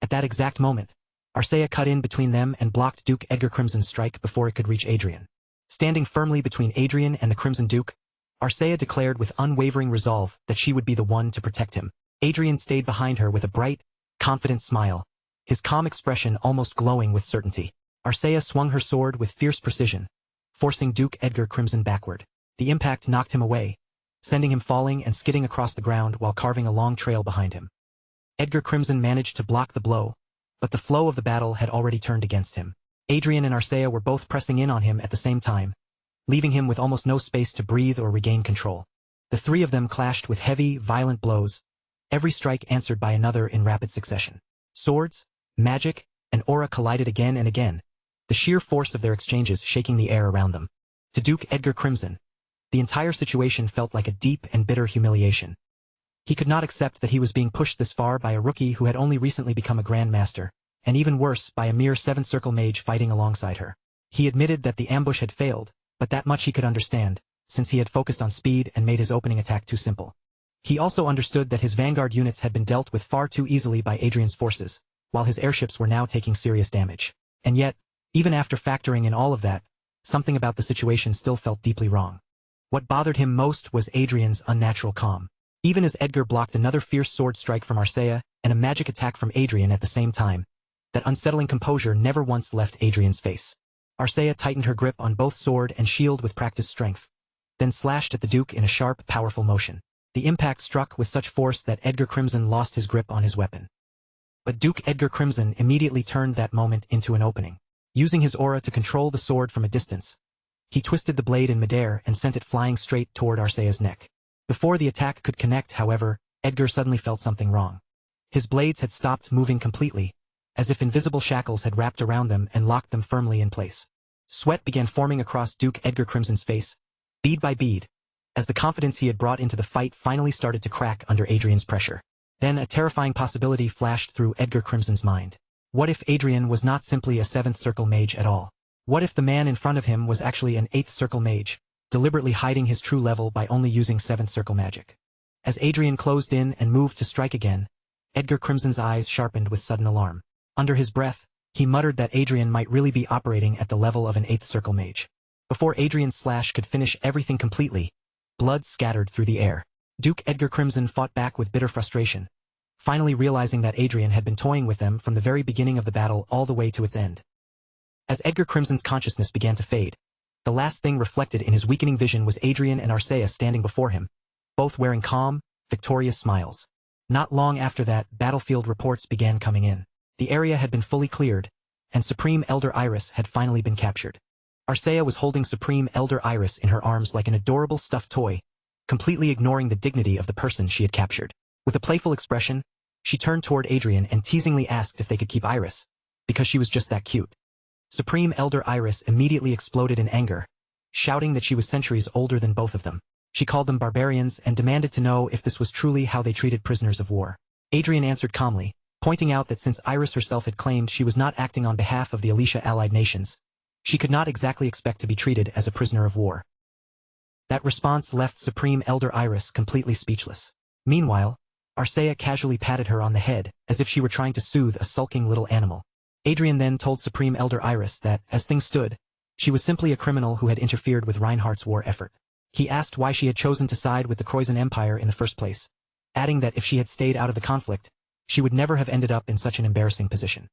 At that exact moment, Arcea cut in between them and blocked Duke Edgar Crimson's strike before it could reach Adrian. Standing firmly between Adrian and the Crimson Duke, Arcea declared with unwavering resolve that she would be the one to protect him. Adrian stayed behind her with a bright, confident smile, his calm expression almost glowing with certainty. Arcea swung her sword with fierce precision, forcing Duke Edgar Crimson backward. The impact knocked him away, sending him falling and skidding across the ground while carving a long trail behind him. Edgar Crimson managed to block the blow, but the flow of the battle had already turned against him. Adrian and Arcea were both pressing in on him at the same time, leaving him with almost no space to breathe or regain control. The three of them clashed with heavy, violent blows, every strike answered by another in rapid succession. Swords, magic, and aura collided again and again, the sheer force of their exchanges shaking the air around them. To Duke Edgar Crimson, The entire situation felt like a deep and bitter humiliation. He could not accept that he was being pushed this far by a rookie who had only recently become a grandmaster, and even worse, by a mere 7th circle mage fighting alongside her. He admitted that the ambush had failed, but that much he could understand, since he had focused on speed and made his opening attack too simple. He also understood that his vanguard units had been dealt with far too easily by Adrian's forces, while his airships were now taking serious damage. And yet, even after factoring in all of that, something about the situation still felt deeply wrong. What bothered him most was Adrian's unnatural calm. Even as Edgar blocked another fierce sword strike from Arcea and a magic attack from Adrian at the same time, that unsettling composure never once left Adrian's face. Arcea tightened her grip on both sword and shield with practiced strength, then slashed at the Duke in a sharp, powerful motion. The impact struck with such force that Edgar Crimson lost his grip on his weapon. But Duke Edgar Crimson immediately turned that moment into an opening. Using his aura to control the sword from a distance, he twisted the blade in midair and sent it flying straight toward Arcea's neck. Before the attack could connect, however, Edgar suddenly felt something wrong. His blades had stopped moving completely, as if invisible shackles had wrapped around them and locked them firmly in place. Sweat began forming across Duke Edgar Crimson's face, bead by bead, as the confidence he had brought into the fight finally started to crack under Adrian's pressure. Then a terrifying possibility flashed through Edgar Crimson's mind. What if Adrian was not simply a 7th circle mage at all? What if the man in front of him was actually an 8th circle mage, deliberately hiding his true level by only using 7th circle magic? As Adrian closed in and moved to strike again, Edgar Crimson's eyes sharpened with sudden alarm. Under his breath, he muttered that Adrian might really be operating at the level of an 8th circle mage. Before Adrian's slash could finish everything completely, blood scattered through the air. Duke Edgar Crimson fought back with bitter frustration, finally realizing that Adrian had been toying with them from the very beginning of the battle all the way to its end. As Edgar Crimson's consciousness began to fade, the last thing reflected in his weakening vision was Adrian and Arcea standing before him, both wearing calm, victorious smiles. Not long after that, battlefield reports began coming in. The area had been fully cleared, and Supreme Elder Iris had finally been captured. Arcea was holding Supreme Elder Iris in her arms like an adorable stuffed toy, completely ignoring the dignity of the person she had captured. With a playful expression, she turned toward Adrian and teasingly asked if they could keep Iris, because she was just that cute. Supreme Elder Iris immediately exploded in anger, shouting that she was centuries older than both of them. She called them barbarians and demanded to know if this was truly how they treated prisoners of war. Adrian answered calmly, pointing out that since Iris herself had claimed she was not acting on behalf of the Alicia allied nations, she could not exactly expect to be treated as a prisoner of war. That response left Supreme Elder Iris completely speechless. Meanwhile, Arcea casually patted her on the head, as if she were trying to soothe a sulking little animal. Adrian then told Supreme Elder Iris that, as things stood, she was simply a criminal who had interfered with Reinhardt's war effort. He asked why she had chosen to side with the Croizen Empire in the first place, adding that if she had stayed out of the conflict, she would never have ended up in such an embarrassing position.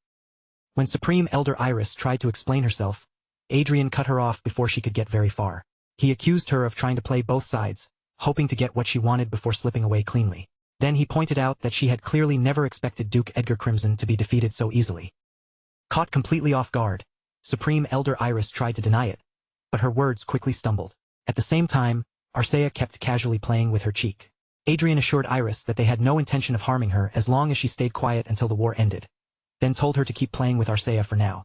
When Supreme Elder Iris tried to explain herself, Adrian cut her off before she could get very far. He accused her of trying to play both sides, hoping to get what she wanted before slipping away cleanly. Then he pointed out that she had clearly never expected Duke Edgar Crimson to be defeated so easily. Caught completely off guard, Supreme Elder Iris tried to deny it, but her words quickly stumbled. At the same time, Arcea kept casually playing with her cheek. Adrian assured Iris that they had no intention of harming her as long as she stayed quiet until the war ended, then told her to keep playing with Arcea for now.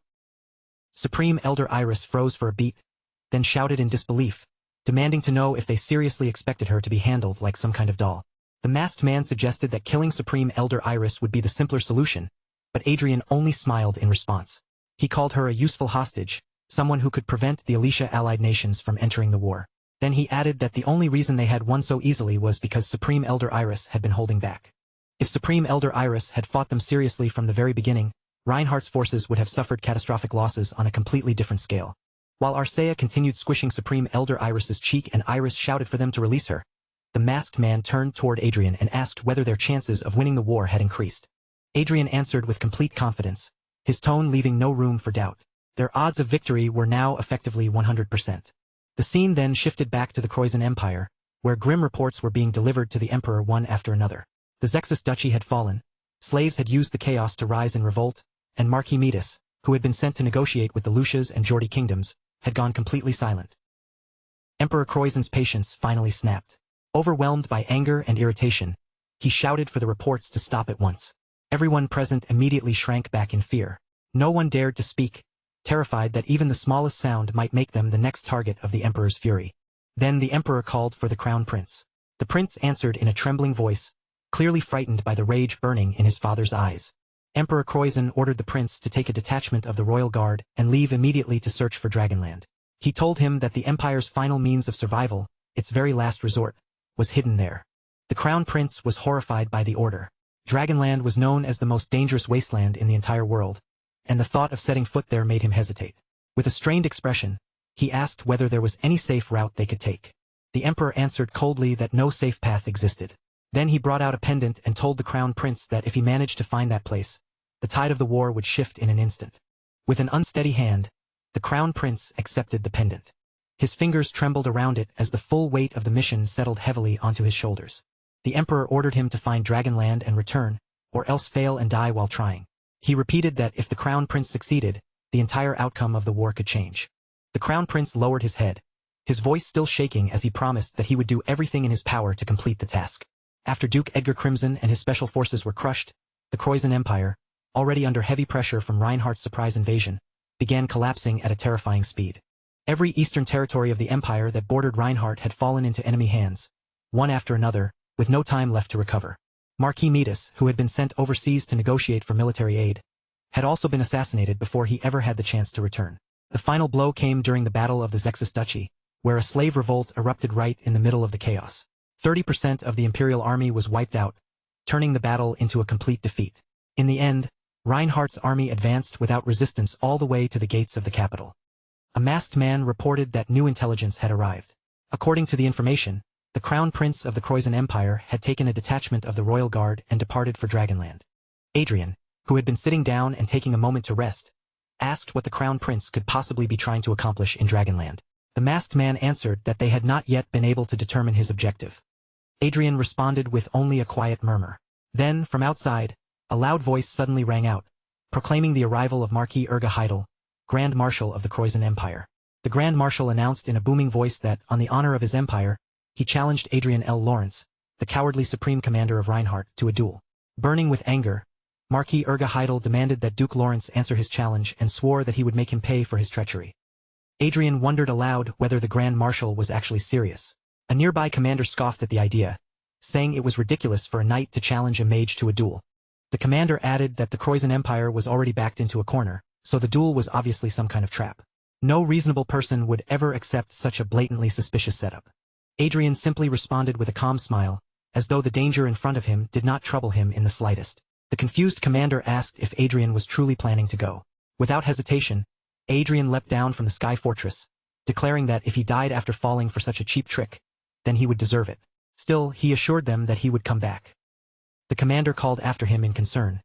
Supreme Elder Iris froze for a beat, then shouted in disbelief, demanding to know if they seriously expected her to be handled like some kind of doll. The masked man suggested that killing Supreme Elder Iris would be the simpler solution, but Adrian only smiled in response. He called her a useful hostage, someone who could prevent the Alicia allied nations from entering the war. Then he added that the only reason they had won so easily was because Supreme Elder Iris had been holding back. If Supreme Elder Iris had fought them seriously from the very beginning, Reinhardt's forces would have suffered catastrophic losses on a completely different scale. While Arcea continued squishing Supreme Elder Iris's cheek and Iris shouted for them to release her, the masked man turned toward Adrian and asked whether their chances of winning the war had increased. Adrian answered with complete confidence, his tone leaving no room for doubt. Their odds of victory were now effectively 100%. The scene then shifted back to the Croizen Empire, where grim reports were being delivered to the Emperor one after another. The Zexus Duchy had fallen, slaves had used the chaos to rise in revolt, and Marquis Metis, who had been sent to negotiate with the Lucias and Geordie kingdoms, had gone completely silent. Emperor Croizen's patience finally snapped. Overwhelmed by anger and irritation, he shouted for the reports to stop at once. Everyone present immediately shrank back in fear. No one dared to speak, terrified that even the smallest sound might make them the next target of the Emperor's fury. Then the emperor called for the crown prince. The prince answered in a trembling voice, clearly frightened by the rage burning in his father's eyes. Emperor Kroizen ordered the prince to take a detachment of the royal guard and leave immediately to search for Dragonland. He told him that the empire's final means of survival, its very last resort, was hidden there. The crown prince was horrified by the order. Dragonland was known as the most dangerous wasteland in the entire world, and the thought of setting foot there made him hesitate. With a strained expression, he asked whether there was any safe route they could take. The emperor answered coldly that no safe path existed. Then he brought out a pendant and told the crown prince that if he managed to find that place, the tide of the war would shift in an instant. With an unsteady hand, the crown prince accepted the pendant. His fingers trembled around it as the full weight of the mission settled heavily onto his shoulders. The emperor ordered him to find Dragonland and return, or else fail and die while trying. He repeated that if the crown prince succeeded, the entire outcome of the war could change. The crown prince lowered his head, his voice still shaking as he promised that he would do everything in his power to complete the task. After Duke Edgar Crimson and his special forces were crushed, the Kroizen Empire, already under heavy pressure from Reinhardt's surprise invasion, began collapsing at a terrifying speed. Every eastern territory of the empire that bordered Reinhardt had fallen into enemy hands, one after another, with no time left to recover. Marquis Midas, who had been sent overseas to negotiate for military aid, had also been assassinated before he ever had the chance to return. The final blow came during the Battle of the Zexus Duchy, where a slave revolt erupted right in the middle of the chaos. 30% of the imperial army was wiped out, turning the battle into a complete defeat. In the end, Reinhardt's army advanced without resistance all the way to the gates of the capital. A masked man reported that new intelligence had arrived. According to the information, the crown prince of the Kroizen Empire had taken a detachment of the royal guard and departed for Dragonland. Adrian, who had been sitting down and taking a moment to rest, asked what the crown prince could possibly be trying to accomplish in Dragonland. The masked man answered that they had not yet been able to determine his objective. Adrian responded with only a quiet murmur. Then, from outside, a loud voice suddenly rang out, proclaiming the arrival of Marquis Urga Heidel, Grand Marshal of the Kroizen Empire. The Grand Marshal announced in a booming voice that, on the honor of his empire, he challenged Adrian L. Lawrence, the cowardly supreme commander of Reinhardt, to a duel. Burning with anger, Marquis Urga Heidel demanded that Duke Lawrence answer his challenge and swore that he would make him pay for his treachery. Adrian wondered aloud whether the Grand Marshal was actually serious. A nearby commander scoffed at the idea, saying it was ridiculous for a knight to challenge a mage to a duel. The commander added that the Kroizen Empire was already backed into a corner, so the duel was obviously some kind of trap. No reasonable person would ever accept such a blatantly suspicious setup. Adrian simply responded with a calm smile, as though the danger in front of him did not trouble him in the slightest. The confused commander asked if Adrian was truly planning to go. Without hesitation, Adrian leapt down from the sky fortress, declaring that if he died after falling for such a cheap trick, then he would deserve it. Still, he assured them that he would come back. The commander called after him in concern,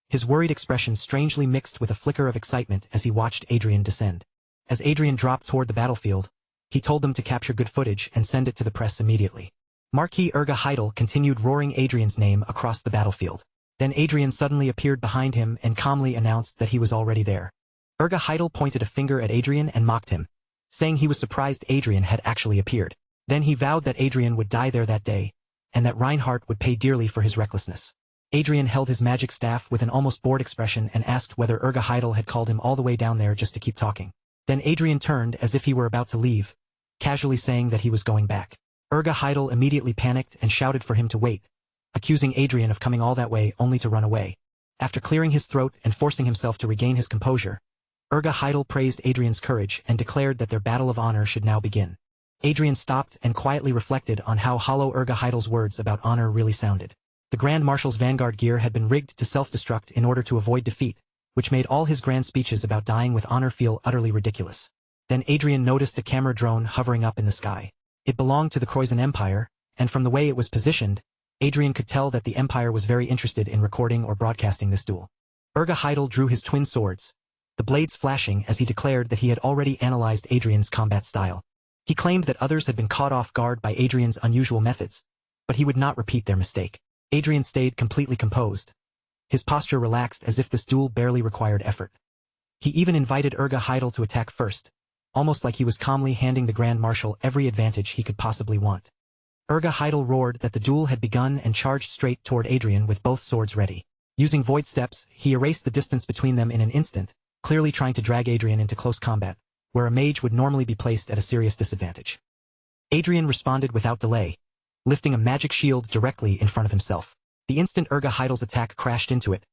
his worried expression strangely mixed with a flicker of excitement as he watched Adrian descend. As Adrian dropped toward the battlefield, he told them to capture good footage and send it to the press immediately. Marquis Urga Heidel continued roaring Adrian's name across the battlefield. Then Adrian suddenly appeared behind him and calmly announced that he was already there. Urga Heidel pointed a finger at Adrian and mocked him, saying he was surprised Adrian had actually appeared. Then he vowed that Adrian would die there that day, and that Reinhardt would pay dearly for his recklessness. Adrian held his magic staff with an almost bored expression and asked whether Urga Heidel had called him all the way down there just to keep talking. Then Adrian turned as if he were about to leave, casually saying that he was going back. Urga Heidel immediately panicked and shouted for him to wait, accusing Adrian of coming all that way only to run away. After clearing his throat and forcing himself to regain his composure, Urga Heidel praised Adrian's courage and declared that their battle of honor should now begin. Adrian stopped and quietly reflected on how hollow Urga Heidel's words about honor really sounded. The Grand Marshal's vanguard gear had been rigged to self-destruct in order to avoid defeat, which made all his grand speeches about dying with honor feel utterly ridiculous. Then Adrian noticed a camera drone hovering up in the sky. It belonged to the Kroizen Empire, and from the way it was positioned, Adrian could tell that the Empire was very interested in recording or broadcasting this duel. Urga Heidel drew his twin swords, the blades flashing as he declared that he had already analyzed Adrian's combat style. He claimed that others had been caught off guard by Adrian's unusual methods, but he would not repeat their mistake. Adrian stayed completely composed. His posture relaxed as if this duel barely required effort. He even invited Urga Heidel to attack first, almost like he was calmly handing the Grand Marshal every advantage he could possibly want. Urga Heidel roared that the duel had begun and charged straight toward Adrian with both swords ready. Using void steps, he erased the distance between them in an instant, clearly trying to drag Adrian into close combat, where a mage would normally be placed at a serious disadvantage. Adrian responded without delay, lifting a magic shield directly in front of himself. The instant Urga Heidel's attack crashed into it,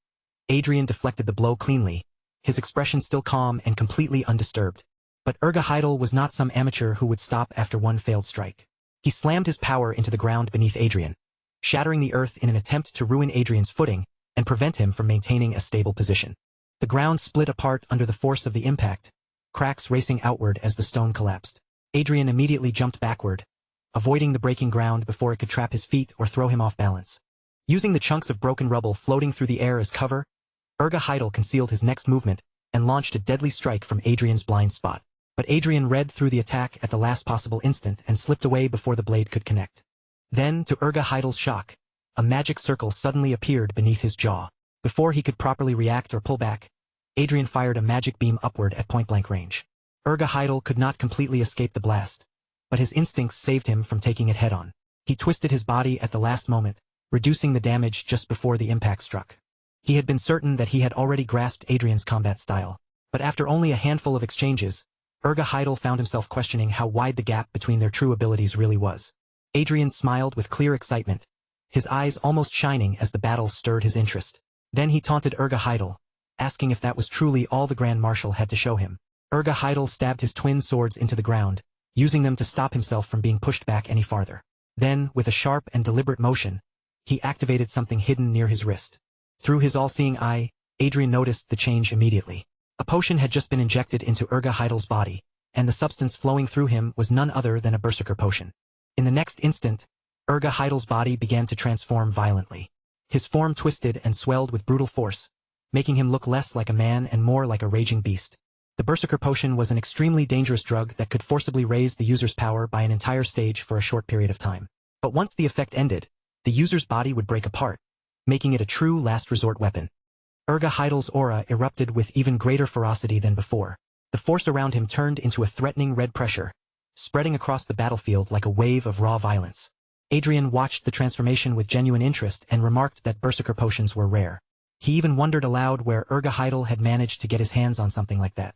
Adrian deflected the blow cleanly, his expression still calm and completely undisturbed. But Urga Heidel was not some amateur who would stop after one failed strike. He slammed his power into the ground beneath Adrian, shattering the earth in an attempt to ruin Adrian's footing and prevent him from maintaining a stable position. The ground split apart under the force of the impact, cracks racing outward as the stone collapsed. Adrian immediately jumped backward, avoiding the breaking ground before it could trap his feet or throw him off balance. Using the chunks of broken rubble floating through the air as cover, Urga Heidel concealed his next movement and launched a deadly strike from Adrian's blind spot. But Adrian read through the attack at the last possible instant and slipped away before the blade could connect. Then, to Urga Heidel's shock, a magic circle suddenly appeared beneath his jaw. Before he could properly react or pull back, Adrian fired a magic beam upward at point-blank range. Urga Heidel could not completely escape the blast, but his instincts saved him from taking it head-on. He twisted his body at the last moment, reducing the damage just before the impact struck. He had been certain that he had already grasped Adrian's combat style, but after only a handful of exchanges, Urga Heidel found himself questioning how wide the gap between their true abilities really was. Adrian smiled with clear excitement, his eyes almost shining as the battle stirred his interest. Then he taunted Urga Heidel, asking if that was truly all the Grand Marshal had to show him. Urga Heidel stabbed his twin swords into the ground, using them to stop himself from being pushed back any farther. Then, with a sharp and deliberate motion, he activated something hidden near his wrist. Through his all-seeing eye, Adrian noticed the change immediately. A potion had just been injected into Urga Heidel's body, and the substance flowing through him was none other than a berserker potion. In the next instant, Urga Heidel's body began to transform violently. His form twisted and swelled with brutal force, making him look less like a man and more like a raging beast. The berserker potion was an extremely dangerous drug that could forcibly raise the user's power by an entire stage for a short period of time. But once the effect ended, the user's body would break apart, making it a true last resort weapon. Urga Heidel's aura erupted with even greater ferocity than before. The force around him turned into a threatening red pressure, spreading across the battlefield like a wave of raw violence. Adrian watched the transformation with genuine interest and remarked that berserker potions were rare. He even wondered aloud where Urga Heidel had managed to get his hands on something like that.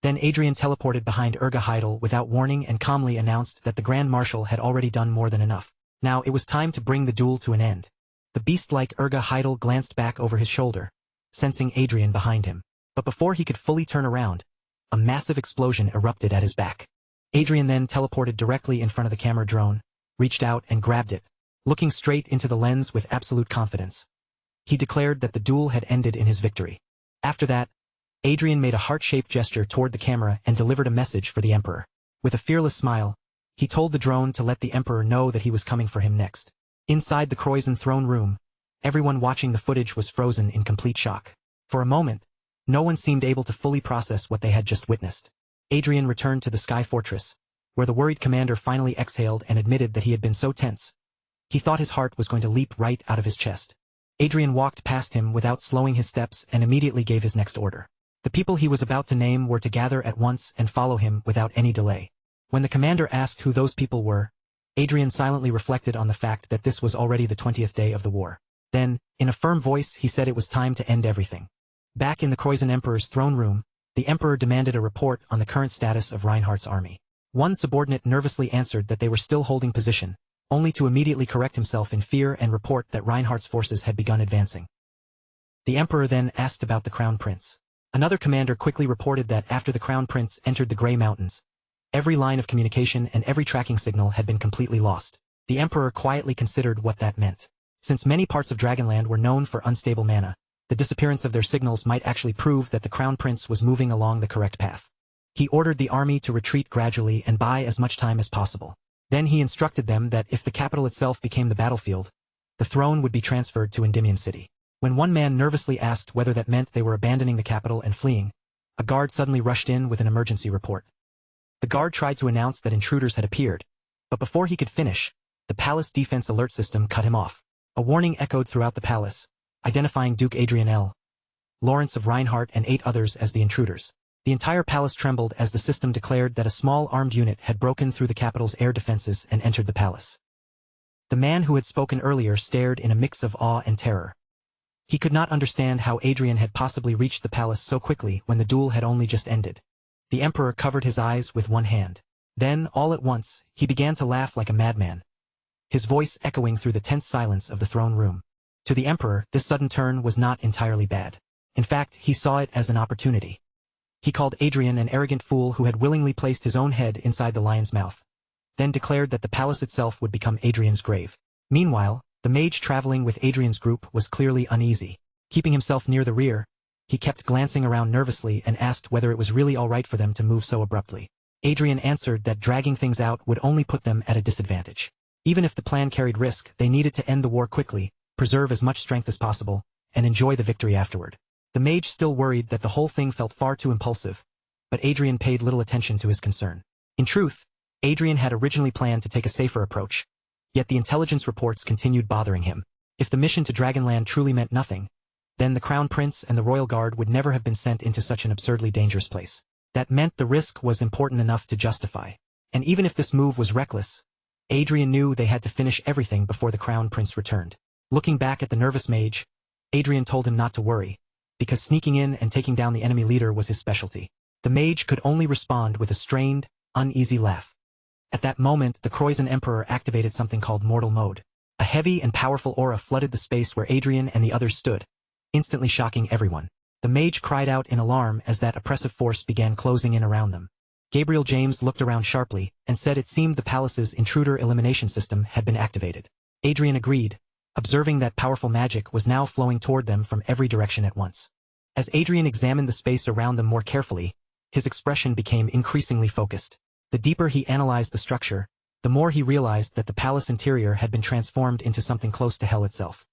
Then Adrian teleported behind Urga Heidel without warning and calmly announced that the Grand Marshal had already done more than enough. Now it was time to bring the duel to an end. The beast-like Urga Heidel glanced back over his shoulder, sensing Adrian behind him. But before he could fully turn around, a massive explosion erupted at his back. Adrian then teleported directly in front of the camera drone, reached out and grabbed it, looking straight into the lens with absolute confidence. He declared that the duel had ended in his victory. After that, Adrian made a heart-shaped gesture toward the camera and delivered a message for the Emperor. With a fearless smile, he told the drone to let the Emperor know that he was coming for him next. Inside the Croizon throne room, everyone watching the footage was frozen in complete shock. For a moment, no one seemed able to fully process what they had just witnessed. Adrian returned to the Sky Fortress, where the worried commander finally exhaled and admitted that he had been so tense. He thought his heart was going to leap right out of his chest. Adrian walked past him without slowing his steps and immediately gave his next order. The people he was about to name were to gather at once and follow him without any delay. When the commander asked who those people were, Adrian silently reflected on the fact that this was already the 20th day of the war. Then, in a firm voice, he said it was time to end everything. Back in the Croizon Emperor's throne room, the Emperor demanded a report on the current status of Reinhardt's army. One subordinate nervously answered that they were still holding position, only to immediately correct himself in fear and report that Reinhardt's forces had begun advancing. The Emperor then asked about the Crown Prince. Another commander quickly reported that after the Crown Prince entered the Grey Mountains, every line of communication and every tracking signal had been completely lost. The Emperor quietly considered what that meant. Since many parts of Dragonland were known for unstable mana, the disappearance of their signals might actually prove that the Crown Prince was moving along the correct path. He ordered the army to retreat gradually and buy as much time as possible. Then he instructed them that if the capital itself became the battlefield, the throne would be transferred to Endymion City. When one man nervously asked whether that meant they were abandoning the capital and fleeing, a guard suddenly rushed in with an emergency report. The guard tried to announce that intruders had appeared, but before he could finish, the palace defense alert system cut him off. A warning echoed throughout the palace, identifying Duke Adrian L., Lawrence of Reinhardt and 8 others as the intruders. The entire palace trembled as the system declared that a small armed unit had broken through the capital's air defenses and entered the palace. The man who had spoken earlier stared in a mix of awe and terror. He could not understand how Adrian had possibly reached the palace so quickly when the duel had only just ended. The Emperor covered his eyes with one hand. Then, all at once, he began to laugh like a madman, his voice echoing through the tense silence of the throne room. To the Emperor, this sudden turn was not entirely bad. In fact, he saw it as an opportunity. He called Adrian an arrogant fool who had willingly placed his own head inside the lion's mouth, then declared that the palace itself would become Adrian's grave. Meanwhile, the mage traveling with Adrian's group was clearly uneasy. Keeping himself near the rear, he kept glancing around nervously and asked whether it was really all right for them to move so abruptly. Adrian answered that dragging things out would only put them at a disadvantage. Even if the plan carried risk, they needed to end the war quickly, preserve as much strength as possible, and enjoy the victory afterward. The mage still worried that the whole thing felt far too impulsive, but Adrian paid little attention to his concern. In truth, Adrian had originally planned to take a safer approach, yet the intelligence reports continued bothering him. If the mission to Dragonland truly meant nothing, then the Crown Prince and the Royal Guard would never have been sent into such an absurdly dangerous place. That meant the risk was important enough to justify. And even if this move was reckless, Adrian knew they had to finish everything before the Crown Prince returned. Looking back at the nervous mage, Adrian told him not to worry, because sneaking in and taking down the enemy leader was his specialty. The mage could only respond with a strained, uneasy laugh. At that moment, the Croizen Emperor activated something called Mortal Mode. A heavy and powerful aura flooded the space where Adrian and the others stood, instantly shocking everyone. The mage cried out in alarm as that oppressive force began closing in around them. Gabriel James looked around sharply and said it seemed the palace's intruder elimination system had been activated. Adrian agreed, observing that powerful magic was now flowing toward them from every direction at once. As Adrian examined the space around them more carefully, his expression became increasingly focused. The deeper he analyzed the structure, the more he realized that the palace interior had been transformed into something close to hell itself.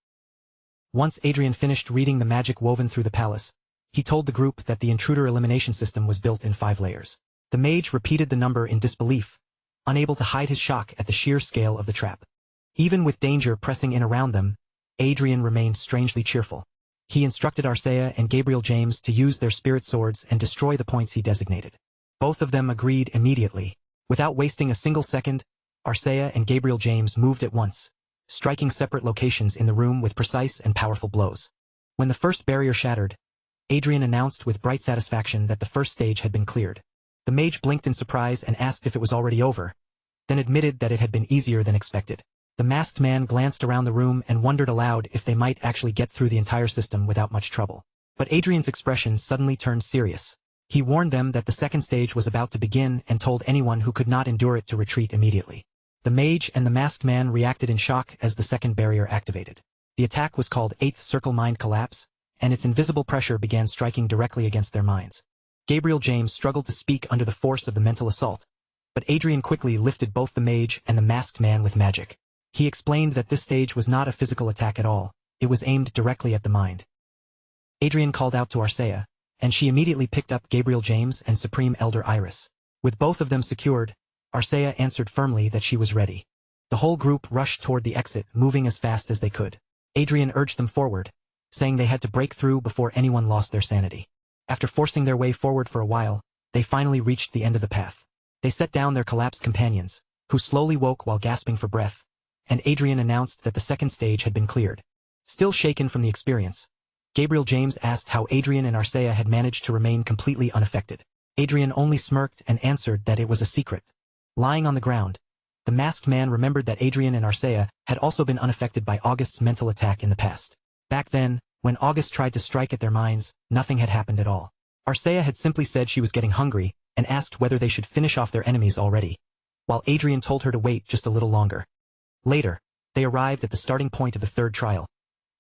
Once Adrian finished reading the magic woven through the palace, he told the group that the intruder elimination system was built in 5 layers. The mage repeated the number in disbelief, unable to hide his shock at the sheer scale of the trap. Even with danger pressing in around them, Adrian remained strangely cheerful. He instructed Arcea and Gabriel James to use their spirit swords and destroy the points he designated. Both of them agreed immediately. Without wasting a single second, Arcea and Gabriel James moved at once, striking separate locations in the room with precise and powerful blows. When the first barrier shattered, Adrian announced with bright satisfaction that the first stage had been cleared. The mage blinked in surprise and asked if it was already over, then admitted that it had been easier than expected. The masked man glanced around the room and wondered aloud if they might actually get through the entire system without much trouble. But Adrian's expression suddenly turned serious. He warned them that the second stage was about to begin and told anyone who could not endure it to retreat immediately. The mage and the masked man reacted in shock as the second barrier activated. The attack was called 8th Circle Mind Collapse, and its invisible pressure began striking directly against their minds. Gabriel James struggled to speak under the force of the mental assault, but Adrian quickly lifted both the mage and the masked man with magic. He explained that this stage was not a physical attack at all, it was aimed directly at the mind. Adrian called out to Arcea, and she immediately picked up Gabriel James and Supreme Elder Iris. With both of them secured, Arcea answered firmly that she was ready. The whole group rushed toward the exit, moving as fast as they could. Adrian urged them forward, saying they had to break through before anyone lost their sanity. After forcing their way forward for a while, they finally reached the end of the path. They set down their collapsed companions, who slowly woke while gasping for breath, and Adrian announced that the second stage had been cleared. Still shaken from the experience, Gabriel James asked how Adrian and Arcea had managed to remain completely unaffected. Adrian only smirked and answered that it was a secret. Lying on the ground, the masked man remembered that Adrian and Arcea had also been unaffected by August's mental attack in the past. Back then, when August tried to strike at their minds, nothing had happened at all. Arcea had simply said she was getting hungry and asked whether they should finish off their enemies already, while Adrian told her to wait just a little longer. Later, they arrived at the starting point of the third trial,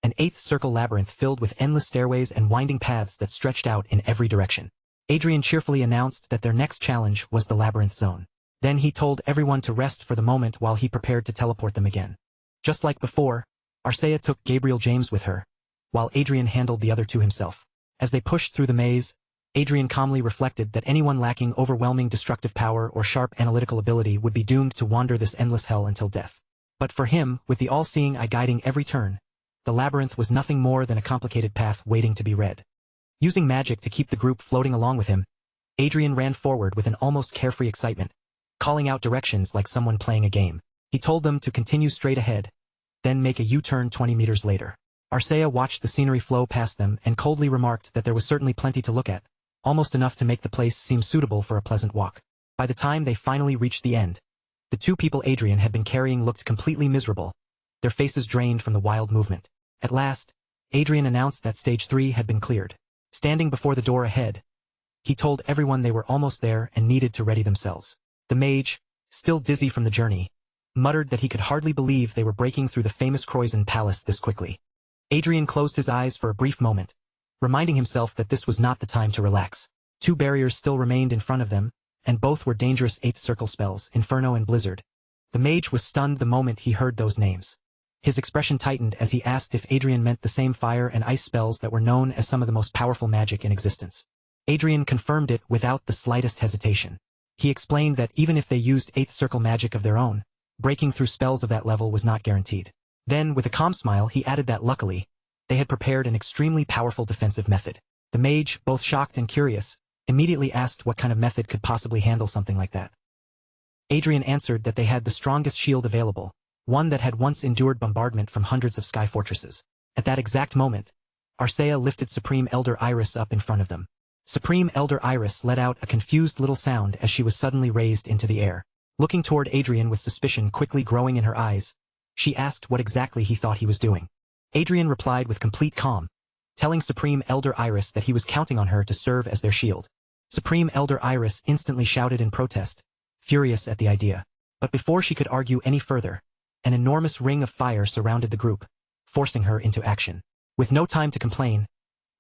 an 8th circle labyrinth filled with endless stairways and winding paths that stretched out in every direction. Adrian cheerfully announced that their next challenge was the labyrinth zone. Then he told everyone to rest for the moment while he prepared to teleport them again. Just like before, Arcea took Gabriel James with her, while Adrian handled the other two himself. As they pushed through the maze, Adrian calmly reflected that anyone lacking overwhelming destructive power or sharp analytical ability would be doomed to wander this endless hell until death. But for him, with the all-seeing eye guiding every turn, the labyrinth was nothing more than a complicated path waiting to be read. Using magic to keep the group floating along with him, Adrian ran forward with an almost carefree excitement, calling out directions like someone playing a game. He told them to continue straight ahead, then make a U-turn 20 meters later. Arcea watched the scenery flow past them and coldly remarked that there was certainly plenty to look at, almost enough to make the place seem suitable for a pleasant walk. By the time they finally reached the end, the two people Adrian had been carrying looked completely miserable, their faces drained from the wild movement. At last, Adrian announced that stage 3 had been cleared. Standing before the door ahead, he told everyone they were almost there and needed to ready themselves. The mage, still dizzy from the journey, muttered that he could hardly believe they were breaking through the famous Croizen Palace this quickly. Adrian closed his eyes for a brief moment, reminding himself that this was not the time to relax. 2 barriers still remained in front of them, and both were dangerous 8th circle spells, Inferno and Blizzard. The mage was stunned the moment he heard those names. His expression tightened as he asked if Adrian meant the same fire and ice spells that were known as some of the most powerful magic in existence. Adrian confirmed it without the slightest hesitation. He explained that even if they used 8th circle magic of their own, breaking through spells of that level was not guaranteed. Then, with a calm smile, he added that luckily, they had prepared an extremely powerful defensive method. The mage, both shocked and curious, immediately asked what kind of method could possibly handle something like that. Adrian answered that they had the strongest shield available, one that had once endured bombardment from hundreds of sky fortresses. At that exact moment, Arcea lifted Supreme Elder Iris up in front of them. Supreme Elder Iris let out a confused little sound as she was suddenly raised into the air. Looking toward Adrian with suspicion quickly growing in her eyes, she asked what exactly he thought he was doing. Adrian replied with complete calm, telling Supreme Elder Iris that he was counting on her to serve as their shield. Supreme Elder Iris instantly shouted in protest, furious at the idea. But before she could argue any further, an enormous ring of fire surrounded the group, forcing her into action. With no time to complain,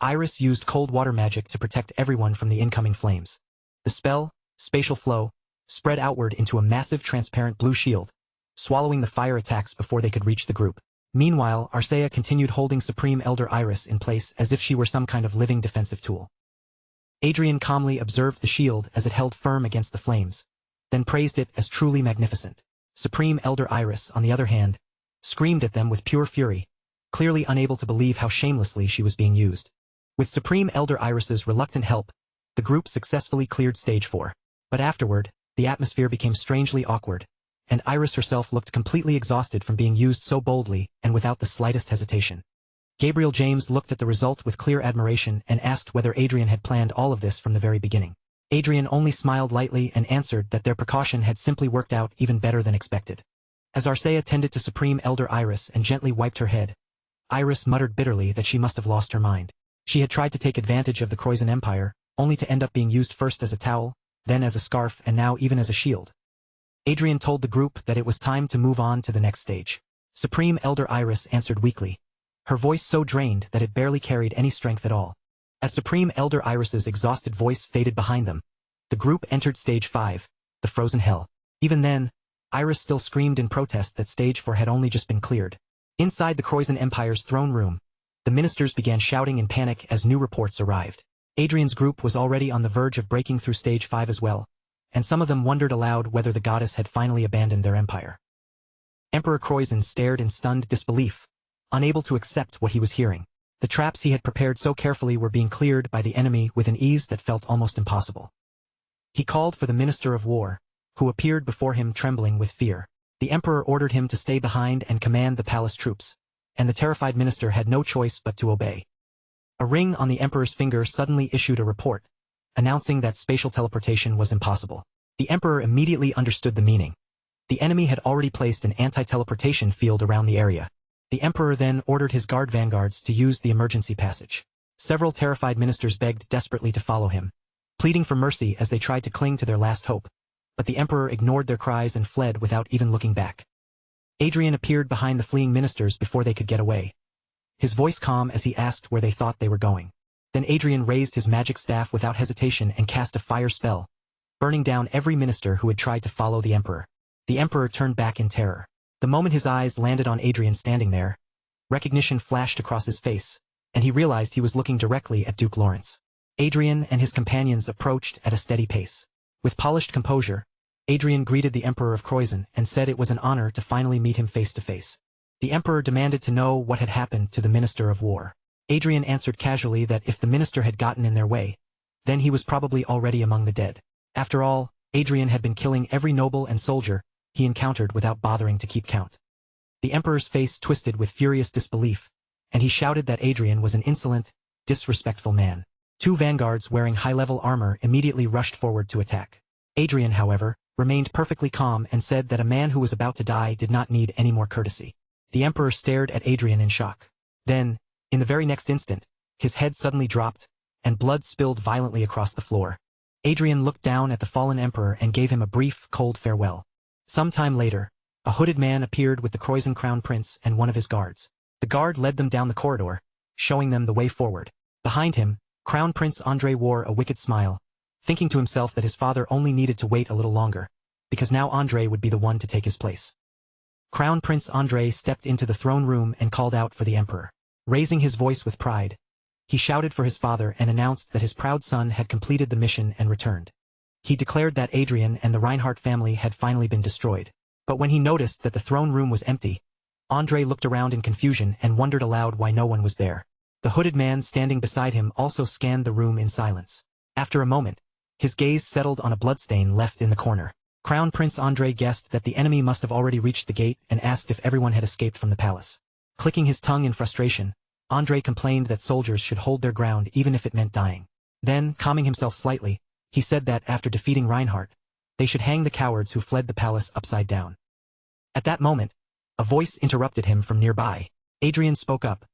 Iris used cold water magic to protect everyone from the incoming flames. The spell, Spatial Flow, spread outward into a massive transparent blue shield, swallowing the fire attacks before they could reach the group. Meanwhile, Arcea continued holding Supreme Elder Iris in place as if she were some kind of living defensive tool. Adrian calmly observed the shield as it held firm against the flames, then praised it as truly magnificent. Supreme Elder Iris, on the other hand, screamed at them with pure fury, clearly unable to believe how shamelessly she was being used. With Supreme Elder Iris's reluctant help, the group successfully cleared stage 4. But afterward, the atmosphere became strangely awkward, and Iris herself looked completely exhausted from being used so boldly and without the slightest hesitation. Gabriel James looked at the result with clear admiration and asked whether Adrian had planned all of this from the very beginning. Adrian only smiled lightly and answered that their precaution had simply worked out even better than expected. As Arcea tended to Supreme Elder Iris and gently wiped her head, Iris muttered bitterly that she must have lost her mind. She had tried to take advantage of the Croizen Empire, only to end up being used first as a towel, then as a scarf and now even as a shield. Adrian told the group that it was time to move on to the next stage. Supreme Elder Iris answered weakly, her voice so drained that it barely carried any strength at all. As Supreme Elder Iris's exhausted voice faded behind them, the group entered stage 5, the Frozen Hell. Even then, Iris still screamed in protest that stage 4 had only just been cleared. Inside the Croizen Empire's throne room, the ministers began shouting in panic as new reports arrived. Adrian's group was already on the verge of breaking through stage 5 as well, and some of them wondered aloud whether the goddess had finally abandoned their empire. Emperor Croizen stared in stunned disbelief, unable to accept what he was hearing. The traps he had prepared so carefully were being cleared by the enemy with an ease that felt almost impossible. He called for the Minister of War, who appeared before him trembling with fear. The emperor ordered him to stay behind and command the palace troops, and the terrified minister had no choice but to obey. A ring on the emperor's finger suddenly issued a report, announcing that spatial teleportation was impossible. The emperor immediately understood the meaning. The enemy had already placed an anti-teleportation field around the area. The emperor then ordered his guard vanguards to use the emergency passage. Several terrified ministers begged desperately to follow him, pleading for mercy as they tried to cling to their last hope, but the emperor ignored their cries and fled without even looking back. Adrian appeared behind the fleeing ministers before they could get away, his voice calm as he asked where they thought they were going. Then Adrian raised his magic staff without hesitation and cast a fire spell, burning down every minister who had tried to follow the emperor. The emperor turned back in terror. The moment his eyes landed on Adrian standing there, recognition flashed across his face, and he realized he was looking directly at Duke Lawrence. Adrian and his companions approached at a steady pace. With polished composure, Adrian greeted the Emperor of Croizen and said it was an honor to finally meet him face to face. The Emperor demanded to know what had happened to the Minister of War. Adrian answered casually that if the minister had gotten in their way, then he was probably already among the dead. After all, Adrian had been killing every noble and soldier he encountered without bothering to keep count. The Emperor's face twisted with furious disbelief, and he shouted that Adrian was an insolent, disrespectful man. 2 vanguards wearing high-level armor immediately rushed forward to attack. Adrian, however, remained perfectly calm and said that a man who was about to die did not need any more courtesy. The emperor stared at Adrian in shock. Then, in the very next instant, his head suddenly dropped, and blood spilled violently across the floor. Adrian looked down at the fallen emperor and gave him a brief, cold farewell. Some time later, a hooded man appeared with the Croizen Crown Prince and one of his guards. The guard led them down the corridor, showing them the way forward. Behind him, Crown Prince Andrei wore a wicked smile, thinking to himself that his father only needed to wait a little longer, because now Andrei would be the one to take his place. Crown Prince Andrei stepped into the throne room and called out for the emperor. Raising his voice with pride, he shouted for his father and announced that his proud son had completed the mission and returned. He declared that Adrian and the Reinhardt family had finally been destroyed. But when he noticed that the throne room was empty, Andrei looked around in confusion and wondered aloud why no one was there. The hooded man standing beside him also scanned the room in silence. After a moment, his gaze settled on a bloodstain left in the corner. Crown Prince Andrei guessed that the enemy must have already reached the gate and asked if everyone had escaped from the palace. Clicking his tongue in frustration, Andrei complained that soldiers should hold their ground even if it meant dying. Then, calming himself slightly, he said that after defeating Reinhardt, they should hang the cowards who fled the palace upside down. At that moment, a voice interrupted him from nearby. Adrian spoke up,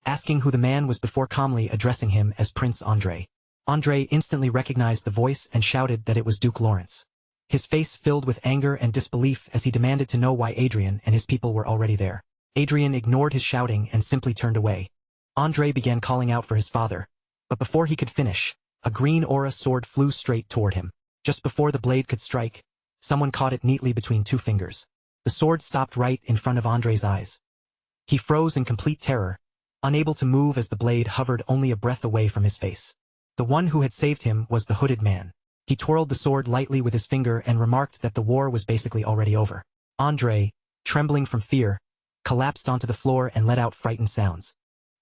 asking who the man was before calmly addressing him as Prince Andrei. Andrei instantly recognized the voice and shouted that it was Duke Lawrence. His face filled with anger and disbelief as he demanded to know why Adrian and his people were already there. Adrian ignored his shouting and simply turned away. Andrei began calling out for his father, but before he could finish, a green aura sword flew straight toward him. Just before the blade could strike, someone caught it neatly between two fingers. The sword stopped right in front of Andrei's eyes. He froze in complete terror, unable to move as the blade hovered only a breath away from his face. The one who had saved him was the hooded man. He twirled the sword lightly with his finger and remarked that the war was basically already over. Andrei, trembling from fear, collapsed onto the floor and let out frightened sounds.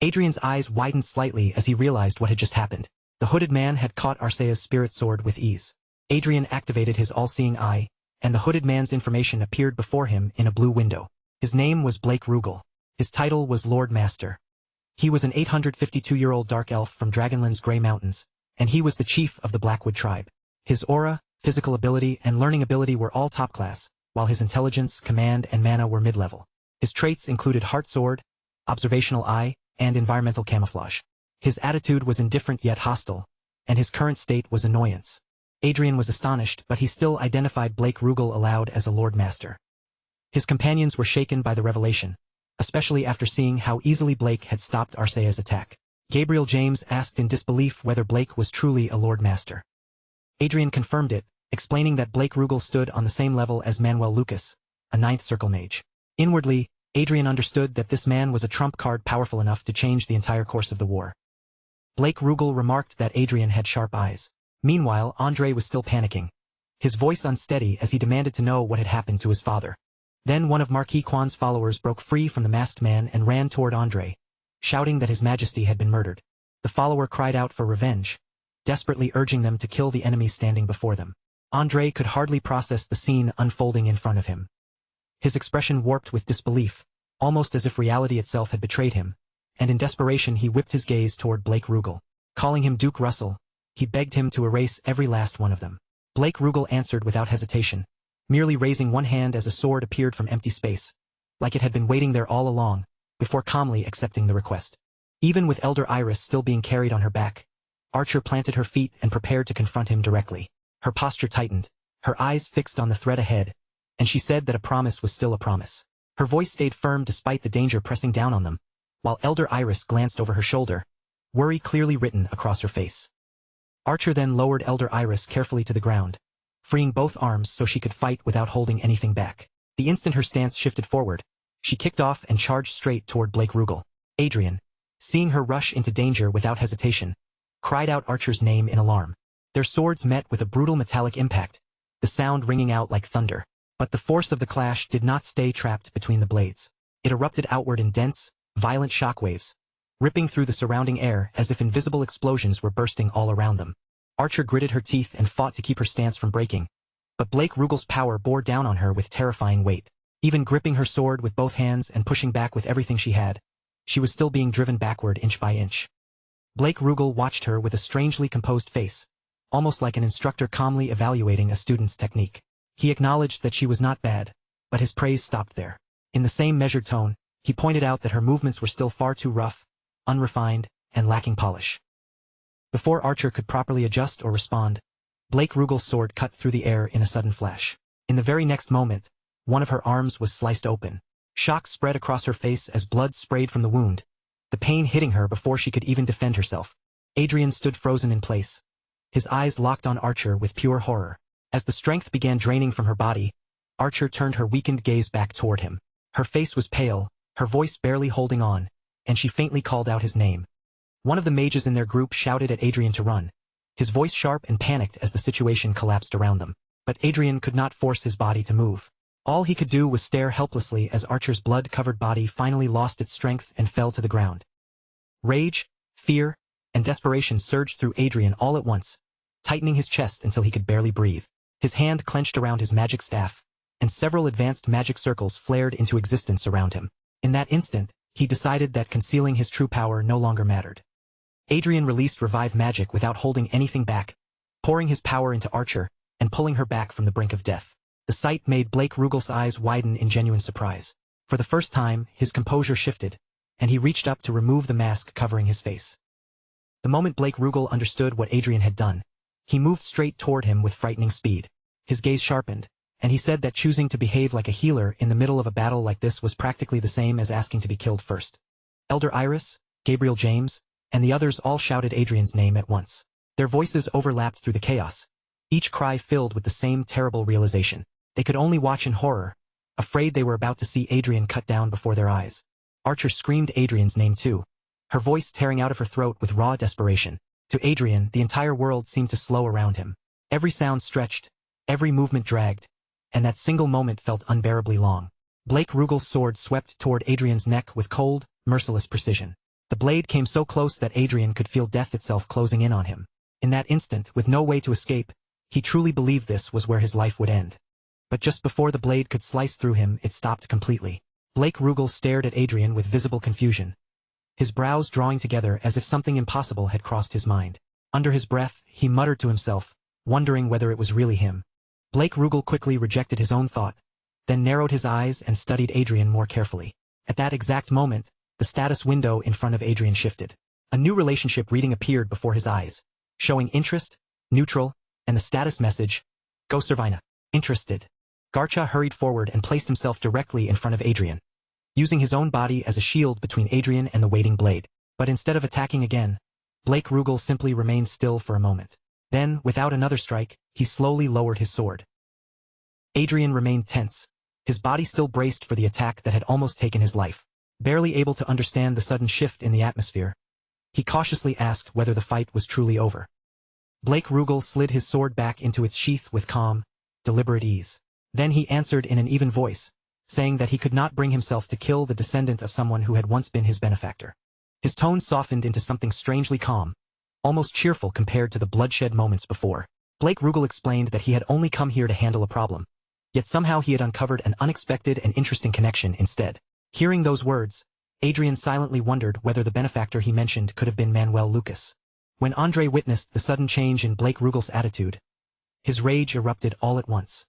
Adrian's eyes widened slightly as he realized what had just happened. The hooded man had caught Arcea's spirit sword with ease. Adrian activated his all-seeing eye, and the hooded man's information appeared before him in a blue window. His name was Blake Rugal. His title was Lord Master. He was an 852-year-old dark elf from Dragonland's Grey Mountains, and he was the chief of the Blackwood tribe. His aura, physical ability, and learning ability were all top class, while his intelligence, command, and mana were mid-level. His traits included Heart Sword, Observational Eye, and Environmental Camouflage. His attitude was indifferent yet hostile, and his current state was annoyance. Adrian was astonished, but he still identified Blake Rugal aloud as a Lord Master. His companions were shaken by the revelation, especially after seeing how easily Blake had stopped Arcea's attack. Gabriel James asked in disbelief whether Blake was truly a Lord Master. Adrian confirmed it, explaining that Blake Rugal stood on the same level as Manuel Lucas, a ninth circle mage. Inwardly, Adrian understood that this man was a trump card powerful enough to change the entire course of the war. Blake Rugal remarked that Adrian had sharp eyes. Meanwhile, Andrei was still panicking, his voice unsteady as he demanded to know what had happened to his father. Then one of Marquis Quan's followers broke free from the masked man and ran toward Andrei, shouting that His Majesty had been murdered. The follower cried out for revenge, desperately urging them to kill the enemies standing before them. Andrei could hardly process the scene unfolding in front of him. His expression warped with disbelief, almost as if reality itself had betrayed him, and in desperation he whipped his gaze toward Blake Rugal. Calling him Duke Russell, he begged him to erase every last one of them. Blake Rugal answered without hesitation, merely raising one hand as a sword appeared from empty space, like it had been waiting there all along, before calmly accepting the request. Even with Elder Iris still being carried on her back, Archer planted her feet and prepared to confront him directly. Her posture tightened, her eyes fixed on the threat ahead, and she said that a promise was still a promise. Her voice stayed firm despite the danger pressing down on them, while Elder Iris glanced over her shoulder, worry clearly written across her face. Archer then lowered Elder Iris carefully to the ground, freeing both arms so she could fight without holding anything back. The instant her stance shifted forward, she kicked off and charged straight toward Blake Rugal. Adrian, seeing her rush into danger without hesitation, cried out Archer's name in alarm. Their swords met with a brutal metallic impact, the sound ringing out like thunder. But the force of the clash did not stay trapped between the blades. It erupted outward in dense, violent shockwaves, ripping through the surrounding air as if invisible explosions were bursting all around them. Archer gritted her teeth and fought to keep her stance from breaking, but Blake Rugal's power bore down on her with terrifying weight. Even gripping her sword with both hands and pushing back with everything she had, she was still being driven backward inch by inch. Blake Rugal watched her with a strangely composed face, almost like an instructor calmly evaluating a student's technique. He acknowledged that she was not bad, but his praise stopped there. In the same measured tone, he pointed out that her movements were still far too rough, unrefined, and lacking polish. Before Archer could properly adjust or respond, Blake Rugel's sword cut through the air in a sudden flash. In the very next moment, one of her arms was sliced open. Shock spread across her face as blood sprayed from the wound, the pain hitting her before she could even defend herself. Adrian stood frozen in place, his eyes locked on Archer with pure horror. As the strength began draining from her body, Archer turned her weakened gaze back toward him. Her face was pale, her voice barely holding on, and she faintly called out his name. One of the mages in their group shouted at Adrian to run, his voice sharp and panicked as the situation collapsed around them. But Adrian could not force his body to move. All he could do was stare helplessly as Archer's blood-covered body finally lost its strength and fell to the ground. Rage, fear, and desperation surged through Adrian all at once, tightening his chest until he could barely breathe. His hand clenched around his magic staff, and several advanced magic circles flared into existence around him. In that instant, he decided that concealing his true power no longer mattered. Adrian released revive magic without holding anything back, pouring his power into Archer and pulling her back from the brink of death. The sight made Blake Rugel's eyes widen in genuine surprise. For the first time, his composure shifted, and he reached up to remove the mask covering his face. The moment Blake Rugel understood what Adrian had done, he moved straight toward him with frightening speed. His gaze sharpened, and he said that choosing to behave like a healer in the middle of a battle like this was practically the same as asking to be killed first. Elder Iris, Gabriel James, and the others all shouted Adrian's name at once. Their voices overlapped through the chaos, each cry filled with the same terrible realization. They could only watch in horror, afraid they were about to see Adrian cut down before their eyes. Archer screamed Adrian's name too, her voice tearing out of her throat with raw desperation. To Adrian, the entire world seemed to slow around him. Every sound stretched, every movement dragged, and that single moment felt unbearably long. Blake Rugel's sword swept toward Adrian's neck with cold, merciless precision. The blade came so close that Adrian could feel death itself closing in on him. In that instant, with no way to escape, he truly believed this was where his life would end. But just before the blade could slice through him, it stopped completely. Blake Rugel stared at Adrian with visible confusion, his brows drawing together as if something impossible had crossed his mind. Under his breath, he muttered to himself, wondering whether it was really him. Blake Rugel quickly rejected his own thought, then narrowed his eyes and studied Adrian more carefully. At that exact moment, the status window in front of Adrian shifted. A new relationship reading appeared before his eyes, showing interest, neutral, and the status message, Go Servina. Interested. Garcha hurried forward and placed himself directly in front of Adrian, using his own body as a shield between Adrian and the waiting blade. But instead of attacking again, Blake Rugel simply remained still for a moment. Then, without another strike, he slowly lowered his sword. Adrian remained tense, his body still braced for the attack that had almost taken his life. Barely able to understand the sudden shift in the atmosphere, he cautiously asked whether the fight was truly over. Blake Rugel slid his sword back into its sheath with calm, deliberate ease. Then he answered in an even voice, saying that he could not bring himself to kill the descendant of someone who had once been his benefactor. His tone softened into something strangely calm, almost cheerful compared to the bloodshed moments before. Blake Rugel explained that he had only come here to handle a problem, yet somehow he had uncovered an unexpected and interesting connection instead. Hearing those words, Adrian silently wondered whether the benefactor he mentioned could have been Manuel Lucas. When Andre witnessed the sudden change in Blake Rugel's attitude, his rage erupted all at once.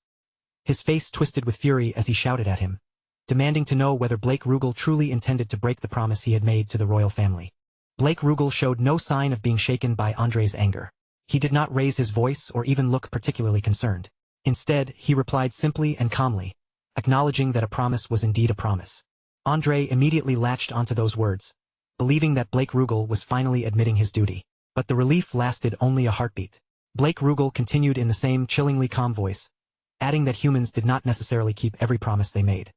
His face twisted with fury as he shouted at him, demanding to know whether Blake Rugel truly intended to break the promise he had made to the royal family. Blake Rugel showed no sign of being shaken by Andre's anger. He did not raise his voice or even look particularly concerned. Instead, he replied simply and calmly, acknowledging that a promise was indeed a promise. Andre immediately latched onto those words, believing that Blake Rugel was finally admitting his duty. But the relief lasted only a heartbeat. Blake Rugel continued in the same chillingly calm voice, adding that humans did not necessarily keep every promise they made.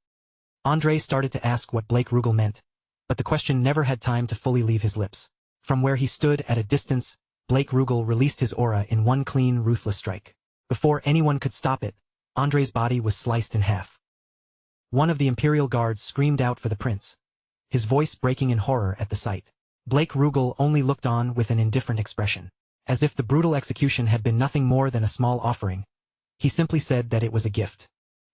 Andre started to ask what Blake Rugel meant, but the question never had time to fully leave his lips. From where he stood at a distance, Blake Rugel released his aura in one clean, ruthless strike. Before anyone could stop it, Andre's body was sliced in half. One of the Imperial guards screamed out for the prince, his voice breaking in horror at the sight. Blake Rugel only looked on with an indifferent expression. As if the brutal execution had been nothing more than a small offering, he simply said that it was a gift.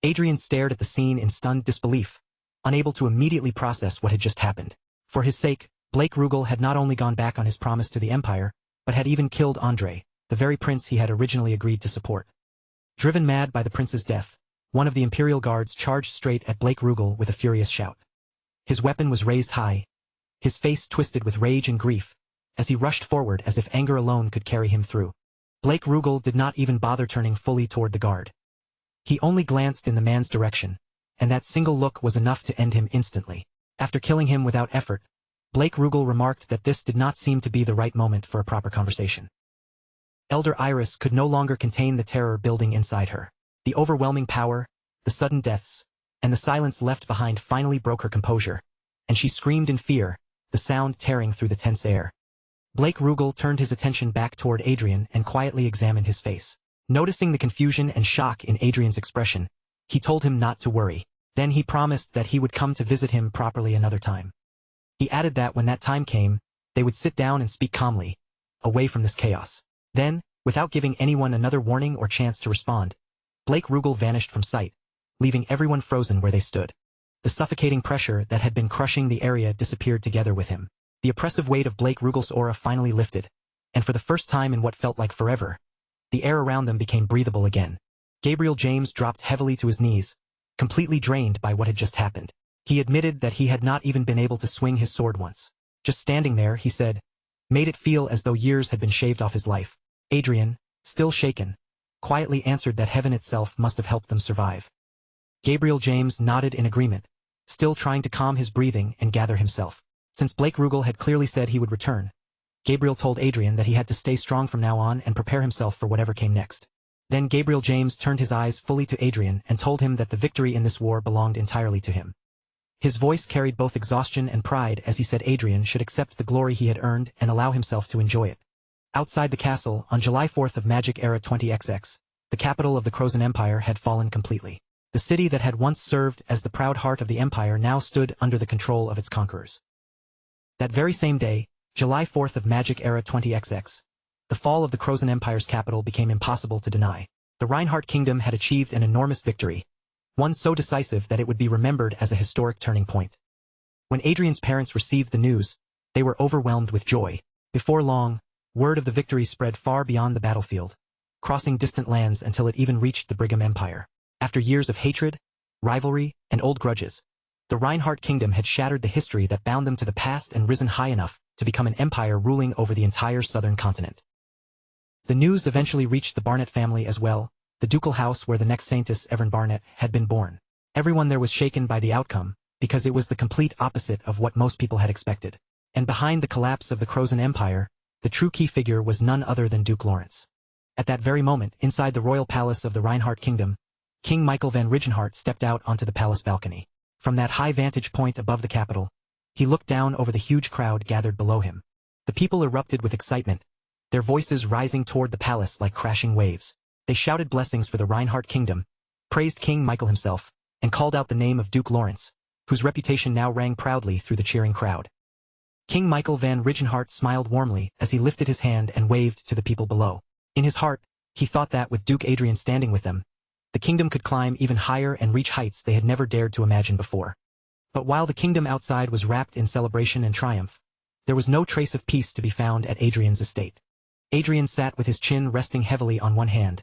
Adrian stared at the scene in stunned disbelief, unable to immediately process what had just happened. For his sake, Blake Rugel had not only gone back on his promise to the Empire, but had even killed Andre, the very prince he had originally agreed to support. Driven mad by the prince's death, one of the Imperial Guards charged straight at Blake Rugal with a furious shout. His weapon was raised high, his face twisted with rage and grief, as he rushed forward as if anger alone could carry him through. Blake Rugal did not even bother turning fully toward the guard. He only glanced in the man's direction, and that single look was enough to end him instantly. After killing him without effort, Blake Rugal remarked that this did not seem to be the right moment for a proper conversation. Elder Iris could no longer contain the terror building inside her. The overwhelming power, the sudden deaths, and the silence left behind finally broke her composure, and she screamed in fear, the sound tearing through the tense air. Blake Rugal turned his attention back toward Adrian and quietly examined his face. Noticing the confusion and shock in Adrian's expression, he told him not to worry. Then he promised that he would come to visit him properly another time. He added that when that time came, they would sit down and speak calmly, away from this chaos. Then, without giving anyone another warning or chance to respond, Blake Rugal vanished from sight, leaving everyone frozen where they stood. The suffocating pressure that had been crushing the area disappeared together with him. The oppressive weight of Blake Rugal's aura finally lifted, and for the first time in what felt like forever, the air around them became breathable again. Gabriel James dropped heavily to his knees, completely drained by what had just happened. He admitted that he had not even been able to swing his sword once. Just standing there, he said, made it feel as though years had been shaved off his life. Adrian, still shaken, quietly answered that heaven itself must have helped them survive. Gabriel James nodded in agreement, still trying to calm his breathing and gather himself. Since Blake Rugal had clearly said he would return, Gabriel told Adrian that he had to stay strong from now on and prepare himself for whatever came next. Then Gabriel James turned his eyes fully to Adrian and told him that the victory in this war belonged entirely to him. His voice carried both exhaustion and pride as he said Adrian should accept the glory he had earned and allow himself to enjoy it. Outside the castle, on July 4th of Magic Era 20XX, the capital of the Crozon Empire had fallen completely. The city that had once served as the proud heart of the empire now stood under the control of its conquerors. That very same day, July 4th of Magic Era 20XX, the fall of the Crozon Empire's capital became impossible to deny. The Reinhardt Kingdom had achieved an enormous victory, one so decisive that it would be remembered as a historic turning point. When Adrian's parents received the news, they were overwhelmed with joy. Before long, word of the victory spread far beyond the battlefield, crossing distant lands until it even reached the Brigham Empire. After years of hatred, rivalry, and old grudges, the Reinhardt Kingdom had shattered the history that bound them to the past and risen high enough to become an empire ruling over the entire southern continent. The news eventually reached the Barnett family as well, the ducal house where the next Saintess Evern Barnett had been born. Everyone there was shaken by the outcome, because it was the complete opposite of what most people had expected. And behind the collapse of the Crozon Empire, the true key figure was none other than Duke Lawrence. At that very moment, inside the royal palace of the Reinhardt Kingdom, King Michael van Rigenhart stepped out onto the palace balcony. From that high vantage point above the capital, he looked down over the huge crowd gathered below him. The people erupted with excitement, their voices rising toward the palace like crashing waves. They shouted blessings for the Reinhardt Kingdom, praised King Michael himself, and called out the name of Duke Lawrence, whose reputation now rang proudly through the cheering crowd. King Michael van Rigenhart smiled warmly as he lifted his hand and waved to the people below. In his heart, he thought that with Duke Adrian standing with them, the kingdom could climb even higher and reach heights they had never dared to imagine before. But while the kingdom outside was wrapped in celebration and triumph, there was no trace of peace to be found at Adrian's estate. Adrian sat with his chin resting heavily on one hand,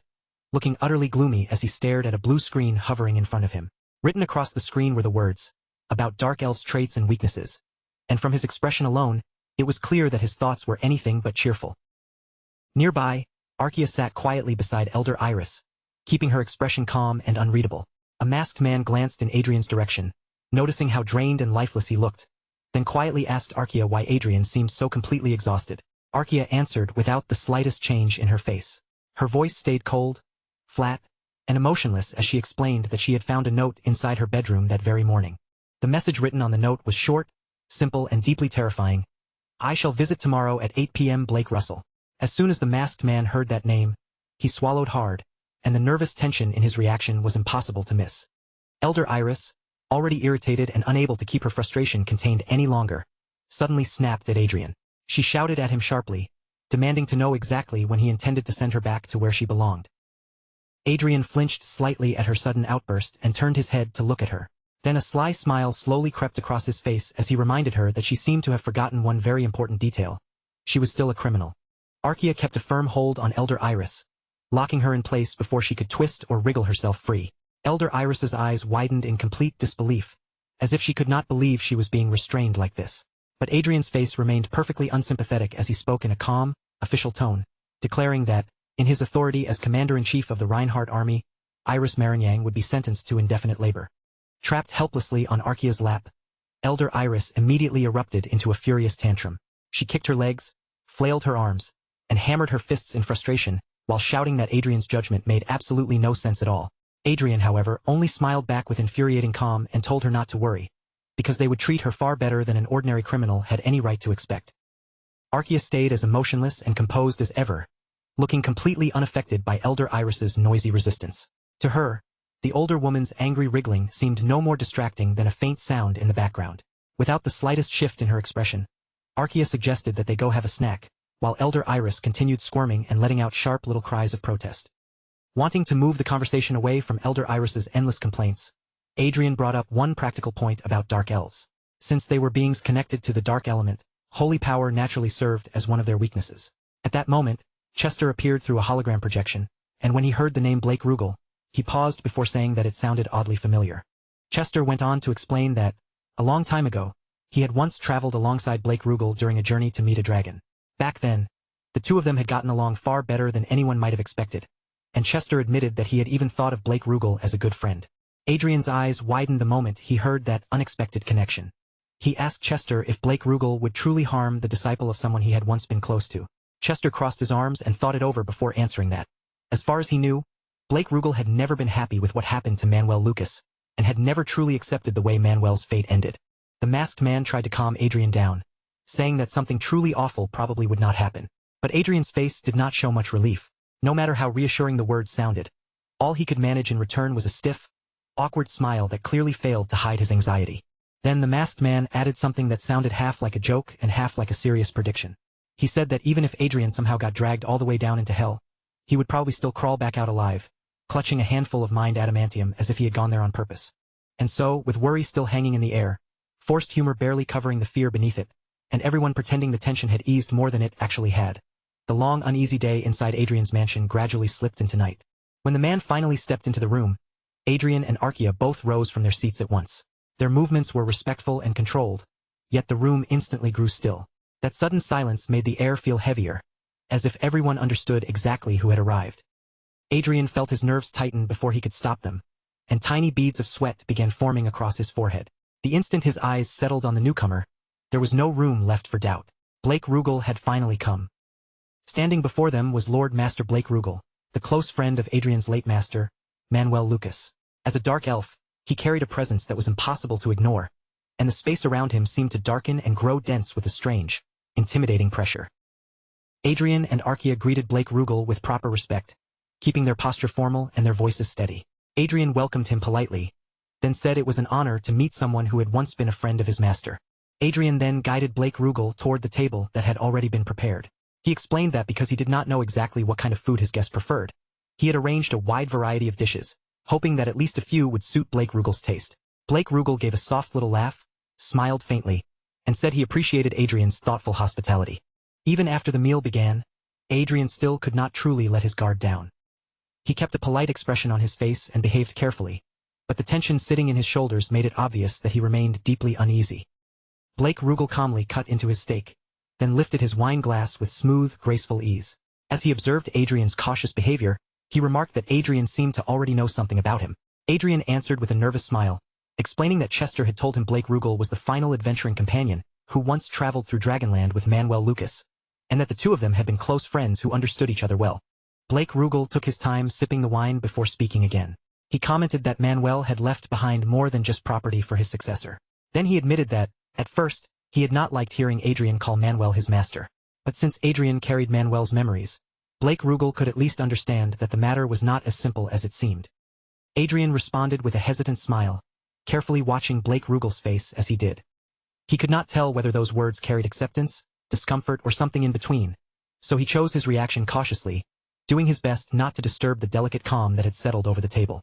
looking utterly gloomy as he stared at a blue screen hovering in front of him. Written across the screen were the words, about Dark Elves' traits and weaknesses, and from his expression alone, it was clear that his thoughts were anything but cheerful. Nearby, Arkia sat quietly beside Elder Iris, keeping her expression calm and unreadable. A masked man glanced in Adrian's direction, noticing how drained and lifeless he looked, then quietly asked Arkia why Adrian seemed so completely exhausted. Arkia answered without the slightest change in her face. Her voice stayed cold, flat, and emotionless as she explained that she had found a note inside her bedroom that very morning. The message written on the note was short, simple, and deeply terrifying. I shall visit tomorrow at 8 p.m. Blake Russell. As soon as the masked man heard that name, he swallowed hard, and the nervous tension in his reaction was impossible to miss. Elder Iris, already irritated and unable to keep her frustration contained any longer, suddenly snapped at Adrian. She shouted at him sharply, demanding to know exactly when he intended to send her back to where she belonged. Adrian flinched slightly at her sudden outburst and turned his head to look at her. Then a sly smile slowly crept across his face as he reminded her that she seemed to have forgotten one very important detail. She was still a criminal. Arkia kept a firm hold on Elder Iris, locking her in place before she could twist or wriggle herself free. Elder Iris's eyes widened in complete disbelief, as if she could not believe she was being restrained like this. But Adrian's face remained perfectly unsympathetic as he spoke in a calm, official tone, declaring that, in his authority as Commander-in-Chief of the Reinhardt Army, Iris Marinyang would be sentenced to indefinite labor. Trapped helplessly on Arkia's lap, Elder Iris immediately erupted into a furious tantrum. She kicked her legs, flailed her arms, and hammered her fists in frustration, while shouting that Adrian's judgment made absolutely no sense at all. Adrian, however, only smiled back with infuriating calm and told her not to worry, because they would treat her far better than an ordinary criminal had any right to expect. Arkia stayed as emotionless and composed as ever, looking completely unaffected by Elder Iris's noisy resistance. To her, the older woman's angry wriggling seemed no more distracting than a faint sound in the background. Without the slightest shift in her expression, Arkia suggested that they go have a snack, while Elder Iris continued squirming and letting out sharp little cries of protest. Wanting to move the conversation away from Elder Iris's endless complaints, Adrian brought up one practical point about dark elves. Since they were beings connected to the dark element, holy power naturally served as one of their weaknesses. At that moment, Chester appeared through a hologram projection, and when he heard the name Blake Rugal, he paused before saying that it sounded oddly familiar. Chester went on to explain that, a long time ago, he had once traveled alongside Blake Rugal during a journey to meet a dragon. Back then, the two of them had gotten along far better than anyone might have expected, and Chester admitted that he had even thought of Blake Rugal as a good friend. Adrian's eyes widened the moment he heard that unexpected connection. He asked Chester if Blake Rugal would truly harm the disciple of someone he had once been close to. Chester crossed his arms and thought it over before answering that. As far as he knew, Blake Rugal had never been happy with what happened to Manuel Lucas, and had never truly accepted the way Manuel's fate ended. The masked man tried to calm Adrian down, saying that something truly awful probably would not happen. But Adrian's face did not show much relief. No matter how reassuring the words sounded, all he could manage in return was a stiff, awkward smile that clearly failed to hide his anxiety. Then the masked man added something that sounded half like a joke and half like a serious prediction. He said that even if Adrian somehow got dragged all the way down into hell, he would probably still crawl back out alive, clutching a handful of mind adamantium as if he had gone there on purpose. And so, with worry still hanging in the air, forced humor barely covering the fear beneath it, and everyone pretending the tension had eased more than it actually had, the long uneasy day inside Adrian's mansion gradually slipped into night. When the man finally stepped into the room, Adrian and Arkia both rose from their seats at once. Their movements were respectful and controlled, yet the room instantly grew still. That sudden silence made the air feel heavier, as if everyone understood exactly who had arrived. Adrian felt his nerves tighten before he could stop them, and tiny beads of sweat began forming across his forehead. The instant his eyes settled on the newcomer, there was no room left for doubt. Blake Rugal had finally come. Standing before them was Lord Master Blake Rugal, the close friend of Adrian's late master, Manuel Lucas. As a dark elf, he carried a presence that was impossible to ignore, and the space around him seemed to darken and grow dense with a strange, intimidating pressure. Adrian and Arkia greeted Blake Rugal with proper respect, keeping their posture formal and their voices steady. Adrian welcomed him politely, then said it was an honor to meet someone who had once been a friend of his master. Adrian then guided Blake Rugal toward the table that had already been prepared. He explained that because he did not know exactly what kind of food his guest preferred, he had arranged a wide variety of dishes, hoping that at least a few would suit Blake Rugal's taste. Blake Rugal gave a soft little laugh, smiled faintly, and said he appreciated Adrian's thoughtful hospitality. Even after the meal began, Adrian still could not truly let his guard down. He kept a polite expression on his face and behaved carefully, but the tension sitting in his shoulders made it obvious that he remained deeply uneasy. Blake Rugal calmly cut into his steak, then lifted his wine glass with smooth, graceful ease. As he observed Adrian's cautious behavior, he remarked that Adrian seemed to already know something about him. Adrian answered with a nervous smile, explaining that Chester had told him Blake Rugal was the final adventuring companion who once traveled through Dragonland with Manuel Lucas, and that the two of them had been close friends who understood each other well. Blake Rugal took his time sipping the wine before speaking again. He commented that Manuel had left behind more than just property for his successor. Then he admitted that, at first, he had not liked hearing Adrian call Manuel his master. But since Adrian carried Manuel's memories, Blake Rugal could at least understand that the matter was not as simple as it seemed. Adrian responded with a hesitant smile, carefully watching Blake Rugal's face as he did. He could not tell whether those words carried acceptance, discomfort, or something in between, so he chose his reaction cautiously, doing his best not to disturb the delicate calm that had settled over the table.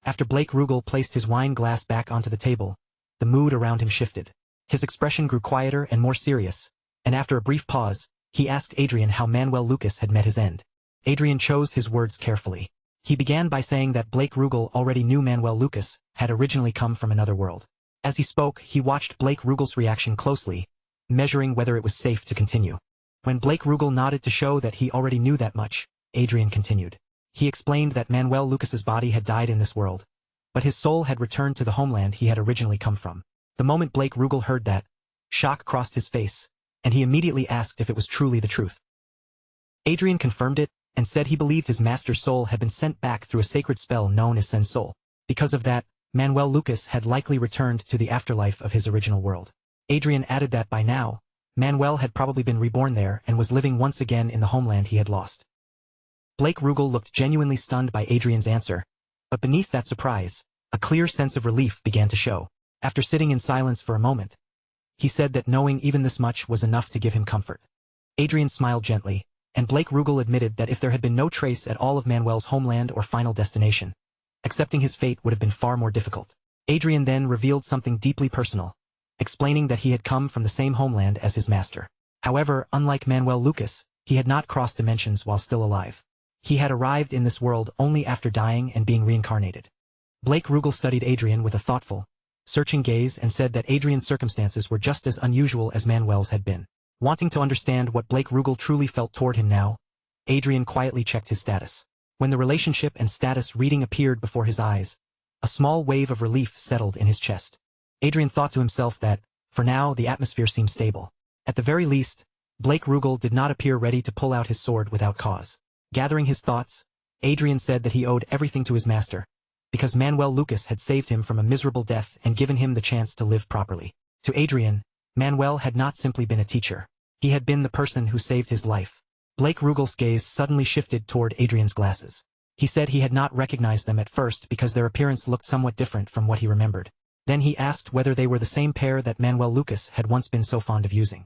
After Blake Rugal placed his wine glass back onto the table, the mood around him shifted. His expression grew quieter and more serious, and after a brief pause, He asked Adrian how Manuel Lucas had met his end. Adrian chose his words carefully. He began by saying that Blake Rugal already knew Manuel Lucas had originally come from another world. As he spoke, he watched Blake Rugal's reaction closely, measuring whether it was safe to continue. When Blake Rugal nodded to show that he already knew that much, Adrian continued. He explained that Manuel Lucas's body had died in this world, but his soul had returned to the homeland he had originally come from. The moment Blake Rugal heard that, shock crossed his face, and he immediately asked if it was truly the truth. Adrian confirmed it, and said he believed his master's soul had been sent back through a sacred spell known as Sen's Soul. Because of that, Manuel Lucas had likely returned to the afterlife of his original world. Adrian added that by now, Manuel had probably been reborn there and was living once again in the homeland he had lost. Blake Rugal looked genuinely stunned by Adrian's answer, but beneath that surprise, a clear sense of relief began to show. After sitting in silence for a moment, he said that knowing even this much was enough to give him comfort. Adrian smiled gently, and Blake Rugal admitted that if there had been no trace at all of Manuel's homeland or final destination, accepting his fate would have been far more difficult. Adrian then revealed something deeply personal, explaining that he had come from the same homeland as his master. However, unlike Manuel Lucas, he had not crossed dimensions while still alive. He had arrived in this world only after dying and being reincarnated. Blake Rugal studied Adrian with a thoughtful, searching gaze and said that Adrian's circumstances were just as unusual as Manuel's had been. Wanting to understand what Blake Rugal truly felt toward him now, Adrian quietly checked his status. When the relationship and status reading appeared before his eyes, a small wave of relief settled in his chest. Adrian thought to himself that, for now, the atmosphere seemed stable. At the very least, Blake Rugal did not appear ready to pull out his sword without cause. Gathering his thoughts, Adrian said that he owed everything to his master, because Manuel Lucas had saved him from a miserable death and given him the chance to live properly. To Adrian, Manuel had not simply been a teacher. He had been the person who saved his life. Blake Rugal's gaze suddenly shifted toward Adrian's glasses. He said he had not recognized them at first because their appearance looked somewhat different from what he remembered. Then he asked whether they were the same pair that Manuel Lucas had once been so fond of using.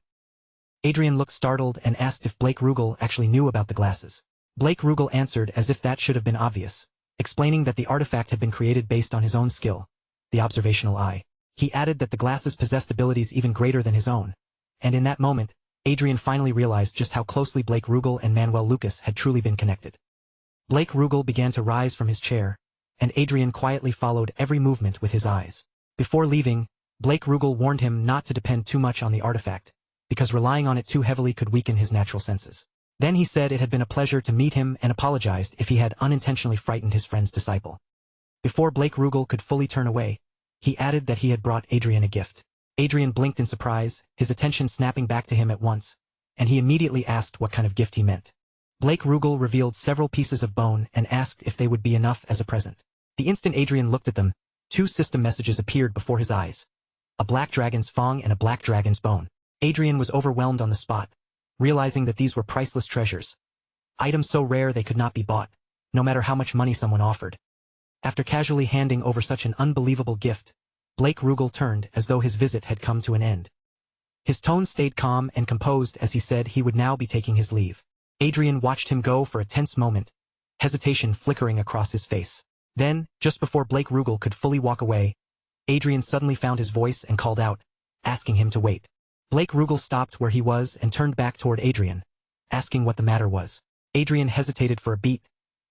Adrian looked startled and asked if Blake Rugal actually knew about the glasses. Blake Rugal answered as if that should have been obvious, explaining that the artifact had been created based on his own skill, the observational eye. He added that the glasses possessed abilities even greater than his own, and in that moment, Adrian finally realized just how closely Blake Rugal and Manuel Lucas had truly been connected. Blake Rugal began to rise from his chair, and Adrian quietly followed every movement with his eyes. Before leaving, Blake Rugal warned him not to depend too much on the artifact, because relying on it too heavily could weaken his natural senses. Then he said it had been a pleasure to meet him and apologized if he had unintentionally frightened his friend's disciple. Before Blake Rugal could fully turn away, he added that he had brought Adrian a gift. Adrian blinked in surprise, his attention snapping back to him at once, and he immediately asked what kind of gift he meant. Blake Rugal revealed several pieces of bone and asked if they would be enough as a present. The instant Adrian looked at them, two system messages appeared before his eyes. A black dragon's fang and a black dragon's bone. Adrian was overwhelmed on the spot, realizing that these were priceless treasures. Items so rare they could not be bought, no matter how much money someone offered. After casually handing over such an unbelievable gift, Blake Rugal turned as though his visit had come to an end. His tone stayed calm and composed as he said he would now be taking his leave. Adrian watched him go for a tense moment, hesitation flickering across his face. Then, just before Blake Rugal could fully walk away, Adrian suddenly found his voice and called out, asking him to wait. Blake Rugal stopped where he was and turned back toward Adrian, asking what the matter was. Adrian hesitated for a beat,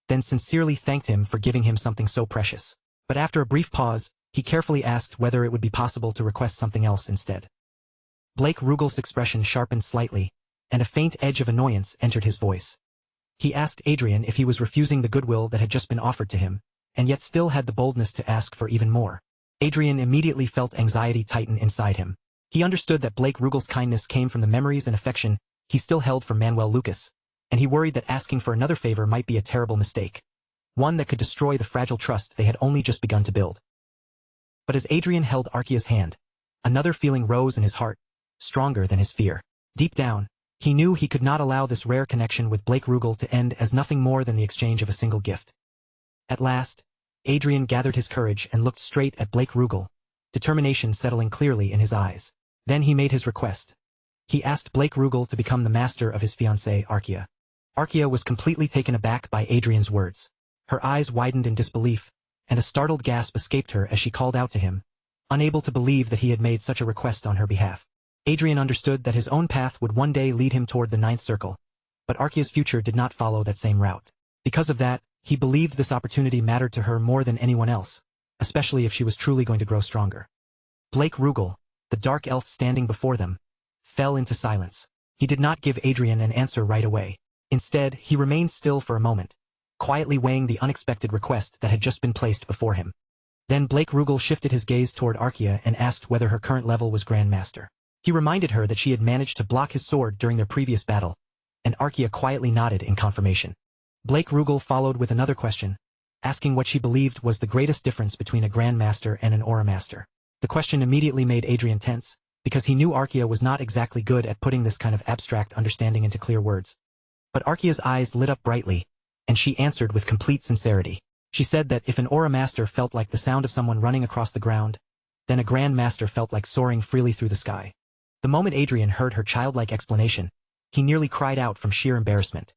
then sincerely thanked him for giving him something so precious. But after a brief pause, he carefully asked whether it would be possible to request something else instead. Blake Rugal's expression sharpened slightly, and a faint edge of annoyance entered his voice. He asked Adrian if he was refusing the goodwill that had just been offered to him, and yet still had the boldness to ask for even more. Adrian immediately felt anxiety tighten inside him. He understood that Blake Rugal's kindness came from the memories and affection he still held for Manuel Lucas, and he worried that asking for another favor might be a terrible mistake, one that could destroy the fragile trust they had only just begun to build. But as Adrian held Arkia's hand, another feeling rose in his heart, stronger than his fear. Deep down, he knew he could not allow this rare connection with Blake Rugal to end as nothing more than the exchange of a single gift. At last, Adrian gathered his courage and looked straight at Blake Rugal, determination settling clearly in his eyes. Then he made his request. He asked Blake Rugal to become the master of his fiancée, Arkia. Arkia was completely taken aback by Adrian's words. Her eyes widened in disbelief, and a startled gasp escaped her as she called out to him, unable to believe that he had made such a request on her behalf. Adrian understood that his own path would one day lead him toward the ninth circle, but Arkia's future did not follow that same route. Because of that, he believed this opportunity mattered to her more than anyone else, especially if she was truly going to grow stronger. Blake Rugal, the dark elf standing before them, fell into silence. He did not give Adrian an answer right away. Instead, he remained still for a moment, quietly weighing the unexpected request that had just been placed before him. Then Blake Rugal shifted his gaze toward Arkia and asked whether her current level was Grandmaster. He reminded her that she had managed to block his sword during their previous battle, and Arkia quietly nodded in confirmation. Blake Rugal followed with another question, asking what she believed was the greatest difference between a Grandmaster and an Aura Master. The question immediately made Adrian tense, because he knew Arkia was not exactly good at putting this kind of abstract understanding into clear words. But Arkia's eyes lit up brightly, and she answered with complete sincerity. She said that if an Aura Master felt like the sound of someone running across the ground, then a Grand Master felt like soaring freely through the sky. The moment Adrian heard her childlike explanation, he nearly cried out from sheer embarrassment.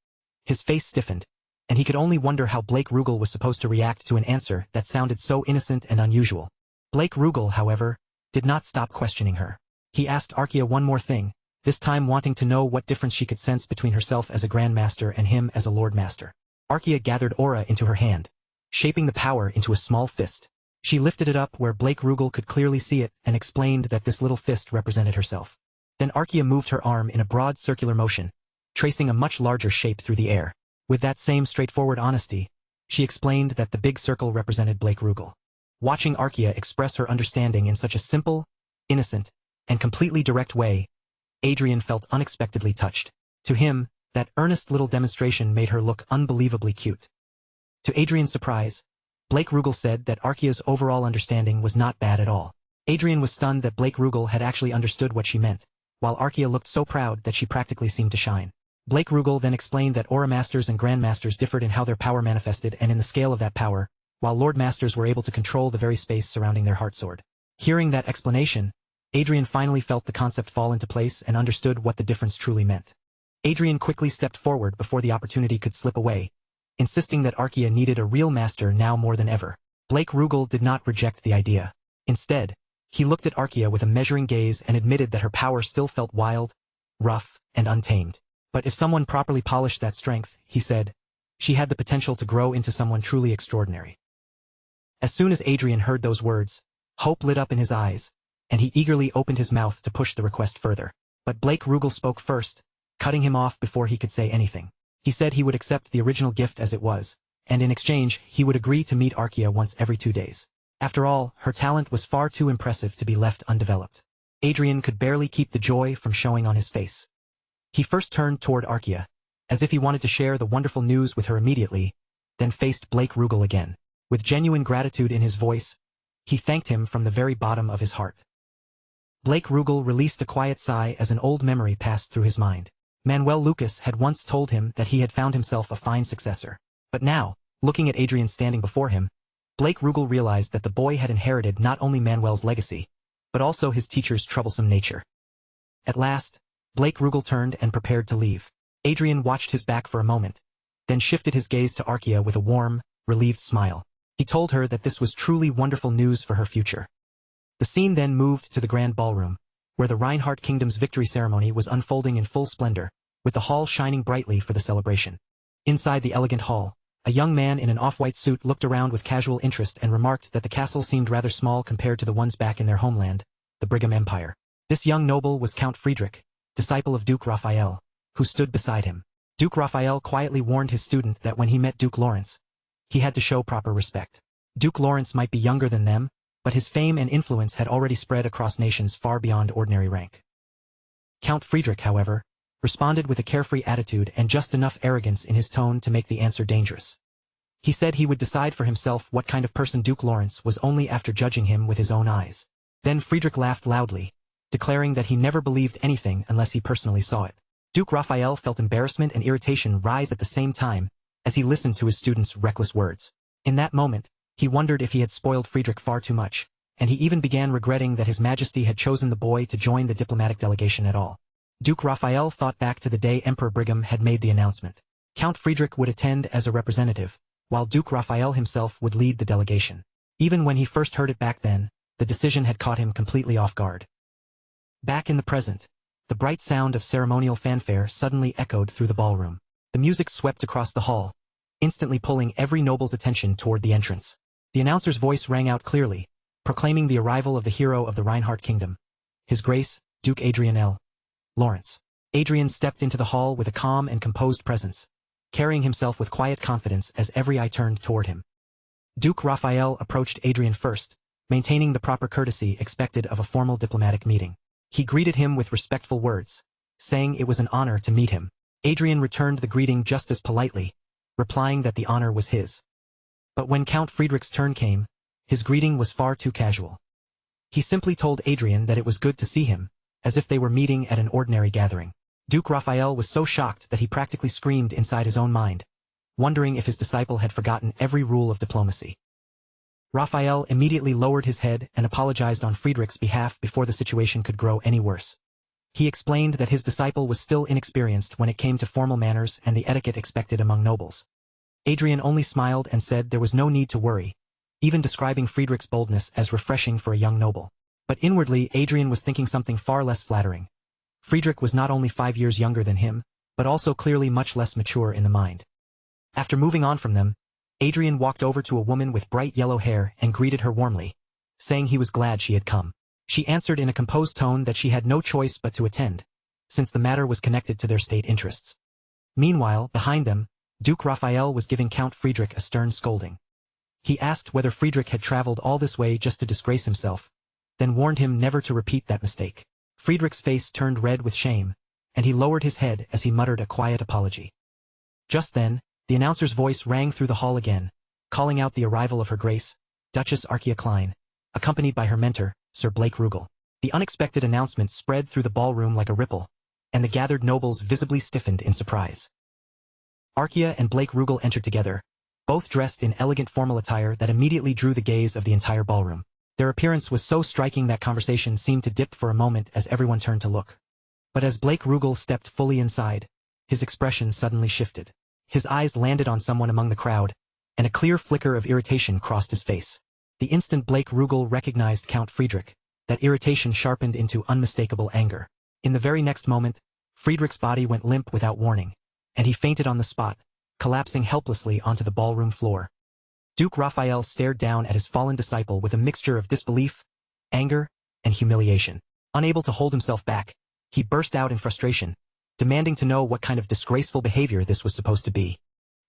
His face stiffened, and he could only wonder how Blake Rugal was supposed to react to an answer that sounded so innocent and unusual. Blake Rugal, however, did not stop questioning her. He asked Arkia one more thing, this time wanting to know what difference she could sense between herself as a Grand Master and him as a Lord Master. Arkia gathered aura into her hand, shaping the power into a small fist. She lifted it up where Blake Rugal could clearly see it and explained that this little fist represented herself. Then Arkia moved her arm in a broad circular motion, tracing a much larger shape through the air. With that same straightforward honesty, she explained that the big circle represented Blake Rugal. Watching Arkia express her understanding in such a simple, innocent, and completely direct way, Adrian felt unexpectedly touched. To him, that earnest little demonstration made her look unbelievably cute. To Adrian's surprise, Blake Rugal said that Arkia's overall understanding was not bad at all. Adrian was stunned that Blake Rugal had actually understood what she meant, while Arkia looked so proud that she practically seemed to shine. Blake Rugal then explained that Aura Masters and Grandmasters differed in how their power manifested and in the scale of that power, while Lord Masters were able to control the very space surrounding their heart sword. Hearing that explanation, Adrian finally felt the concept fall into place and understood what the difference truly meant. Adrian quickly stepped forward before the opportunity could slip away, insisting that Arkia needed a real master now more than ever. Blake Rugal did not reject the idea. Instead, he looked at Arkia with a measuring gaze and admitted that her power still felt wild, rough, and untamed. But if someone properly polished that strength, he said, she had the potential to grow into someone truly extraordinary. As soon as Adrian heard those words, hope lit up in his eyes, and he eagerly opened his mouth to push the request further. But Blake Rugal spoke first, cutting him off before he could say anything. He said he would accept the original gift as it was, and in exchange he would agree to meet Arkia once every 2 days. After all, her talent was far too impressive to be left undeveloped. Adrian could barely keep the joy from showing on his face. He first turned toward Arkia, as if he wanted to share the wonderful news with her immediately, then faced Blake Rugal again. With genuine gratitude in his voice, he thanked him from the very bottom of his heart. Blake Rugal released a quiet sigh as an old memory passed through his mind. Manuel Lucas had once told him that he had found himself a fine successor. But now, looking at Adrian standing before him, Blake Rugal realized that the boy had inherited not only Manuel's legacy, but also his teacher's troublesome nature. At last, Blake Rugal turned and prepared to leave. Adrian watched his back for a moment, then shifted his gaze to Arkia with a warm, relieved smile. He told her that this was truly wonderful news for her future. The scene then moved to the grand ballroom, where the Reinhardt Kingdom's victory ceremony was unfolding in full splendor, with the hall shining brightly for the celebration. Inside the elegant hall, a young man in an off-white suit looked around with casual interest and remarked that the castle seemed rather small compared to the ones back in their homeland, the Brigham Empire. This young noble was Count Friedrich, disciple of Duke Raphael, who stood beside him. Duke Raphael quietly warned his student that when he met Duke Lawrence, he had to show proper respect. Duke Lawrence might be younger than them, but his fame and influence had already spread across nations far beyond ordinary rank. Count Friedrich, however, responded with a carefree attitude and just enough arrogance in his tone to make the answer dangerous. He said he would decide for himself what kind of person Duke Lawrence was only after judging him with his own eyes. Then Friedrich laughed loudly, declaring that he never believed anything unless he personally saw it. Duke Raphael felt embarrassment and irritation rise at the same time as he listened to his student's reckless words. In that moment, he wondered if he had spoiled Friedrich far too much, and he even began regretting that His Majesty had chosen the boy to join the diplomatic delegation at all. Duke Raphael thought back to the day Emperor Brigham had made the announcement. Count Friedrich would attend as a representative, while Duke Raphael himself would lead the delegation. Even when he first heard it back then, the decision had caught him completely off guard. Back in the present, the bright sound of ceremonial fanfare suddenly echoed through the ballroom. The music swept across the hall, instantly pulling every noble's attention toward the entrance. The announcer's voice rang out clearly, proclaiming the arrival of the hero of the Reinhardt Kingdom, His Grace, Duke Adrian L. Lawrence. Adrian stepped into the hall with a calm and composed presence, carrying himself with quiet confidence as every eye turned toward him. Duke Raphael approached Adrian first, maintaining the proper courtesy expected of a formal diplomatic meeting. He greeted him with respectful words, saying it was an honor to meet him. Adrian returned the greeting just as politely, replying that the honor was his. But when Count Friedrich's turn came, his greeting was far too casual. He simply told Adrian that it was good to see him, as if they were meeting at an ordinary gathering. Duke Raphael was so shocked that he practically screamed inside his own mind, wondering if his disciple had forgotten every rule of diplomacy. Raphael immediately lowered his head and apologized on Friedrich's behalf before the situation could grow any worse. He explained that his disciple was still inexperienced when it came to formal manners and the etiquette expected among nobles. Adrian only smiled and said there was no need to worry, even describing Friedrich's boldness as refreshing for a young noble. But inwardly, Adrian was thinking something far less flattering. Friedrich was not only 5 years younger than him, but also clearly much less mature in the mind. After moving on from them, Adrian walked over to a woman with bright yellow hair and greeted her warmly, saying he was glad she had come. She answered in a composed tone that she had no choice but to attend, since the matter was connected to their state interests. Meanwhile, behind them, Duke Raphael was giving Count Friedrich a stern scolding. He asked whether Friedrich had traveled all this way just to disgrace himself, then warned him never to repeat that mistake. Friedrich's face turned red with shame, and he lowered his head as he muttered a quiet apology. Just then, the announcer's voice rang through the hall again, calling out the arrival of Her Grace, Duchess Archaea Klein, accompanied by her mentor, Sir Blake Rugal. The unexpected announcement spread through the ballroom like a ripple, and the gathered nobles visibly stiffened in surprise. Archaea and Blake Rugal entered together, both dressed in elegant formal attire that immediately drew the gaze of the entire ballroom. Their appearance was so striking that conversation seemed to dip for a moment as everyone turned to look. But as Blake Rugal stepped fully inside, his expression suddenly shifted. His eyes landed on someone among the crowd, and a clear flicker of irritation crossed his face. The instant Blake Rugal recognized Count Friedrich, that irritation sharpened into unmistakable anger. In the very next moment, Friedrich's body went limp without warning, and he fainted on the spot, collapsing helplessly onto the ballroom floor. Duke Raphael stared down at his fallen disciple with a mixture of disbelief, anger, and humiliation. Unable to hold himself back, he burst out in frustration, demanding to know what kind of disgraceful behavior this was supposed to be.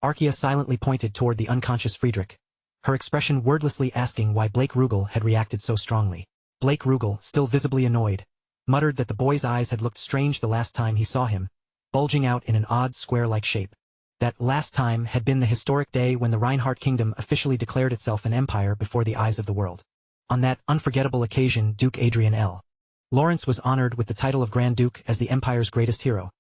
Archaea silently pointed toward the unconscious Friedrich, her expression wordlessly asking why Blake Rugal had reacted so strongly. Blake Rugal, still visibly annoyed, muttered that the boy's eyes had looked strange the last time he saw him, bulging out in an odd square-like shape. That last time had been the historic day when the Reinhardt Kingdom officially declared itself an empire before the eyes of the world. On that unforgettable occasion, Duke Adrian L. Lawrence was honored with the title of Grand Duke as the empire's greatest hero,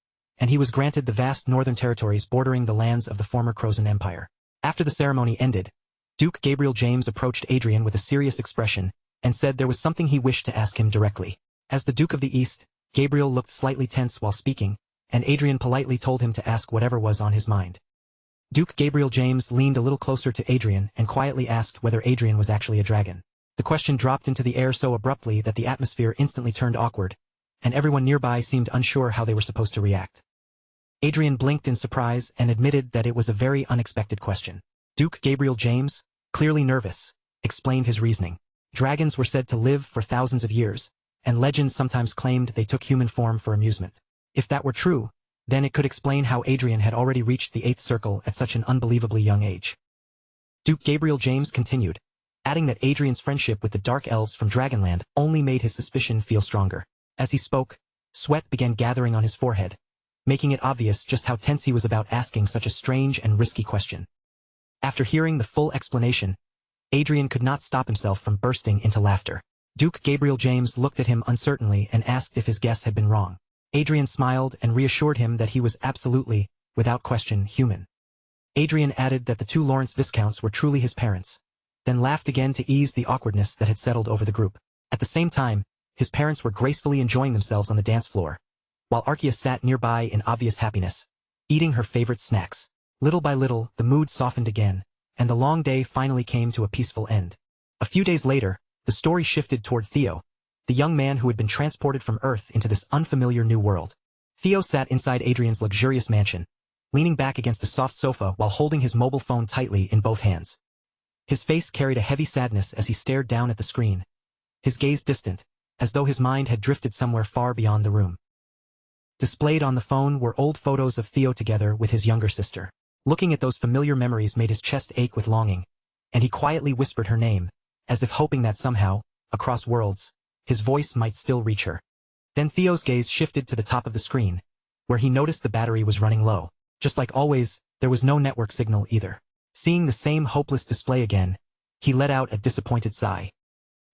and he was granted the vast northern territories bordering the lands of the former Crozon Empire. After the ceremony ended, Duke Gabriel James approached Adrian with a serious expression and said there was something he wished to ask him directly. As the Duke of the East, Gabriel looked slightly tense while speaking, and Adrian politely told him to ask whatever was on his mind. Duke Gabriel James leaned a little closer to Adrian and quietly asked whether Adrian was actually a dragon. The question dropped into the air so abruptly that the atmosphere instantly turned awkward, and everyone nearby seemed unsure how they were supposed to react. Adrian blinked in surprise and admitted that it was a very unexpected question. Duke Gabriel James, clearly nervous, explained his reasoning. Dragons were said to live for thousands of years, and legends sometimes claimed they took human form for amusement. If that were true, then it could explain how Adrian had already reached the 8th circle at such an unbelievably young age. Duke Gabriel James continued, adding that Adrian's friendship with the Dark Elves from Dragonland only made his suspicion feel stronger. As he spoke, sweat began gathering on his forehead, making it obvious just how tense he was about asking such a strange and risky question. After hearing the full explanation, Adrian could not stop himself from bursting into laughter. Duke Gabriel James looked at him uncertainly and asked if his guess had been wrong. Adrian smiled and reassured him that he was absolutely, without question, human. Adrian added that the 2 Lawrence Viscounts were truly his parents, then laughed again to ease the awkwardness that had settled over the group. At the same time, his parents were gracefully enjoying themselves on the dance floor, while Archaea sat nearby in obvious happiness, eating her favorite snacks. Little by little, the mood softened again, and the long day finally came to a peaceful end. A few days later, the story shifted toward Theo, the young man who had been transported from Earth into this unfamiliar new world. Theo sat inside Adrian's luxurious mansion, leaning back against a soft sofa while holding his mobile phone tightly in both hands. His face carried a heavy sadness as he stared down at the screen, his gaze distant, as though his mind had drifted somewhere far beyond the room. Displayed on the phone were old photos of Theo together with his younger sister. Looking at those familiar memories made his chest ache with longing, and he quietly whispered her name, as if hoping that somehow, across worlds, his voice might still reach her. Then Theo's gaze shifted to the top of the screen, where he noticed the battery was running low. Just like always, there was no network signal either. Seeing the same hopeless display again, he let out a disappointed sigh.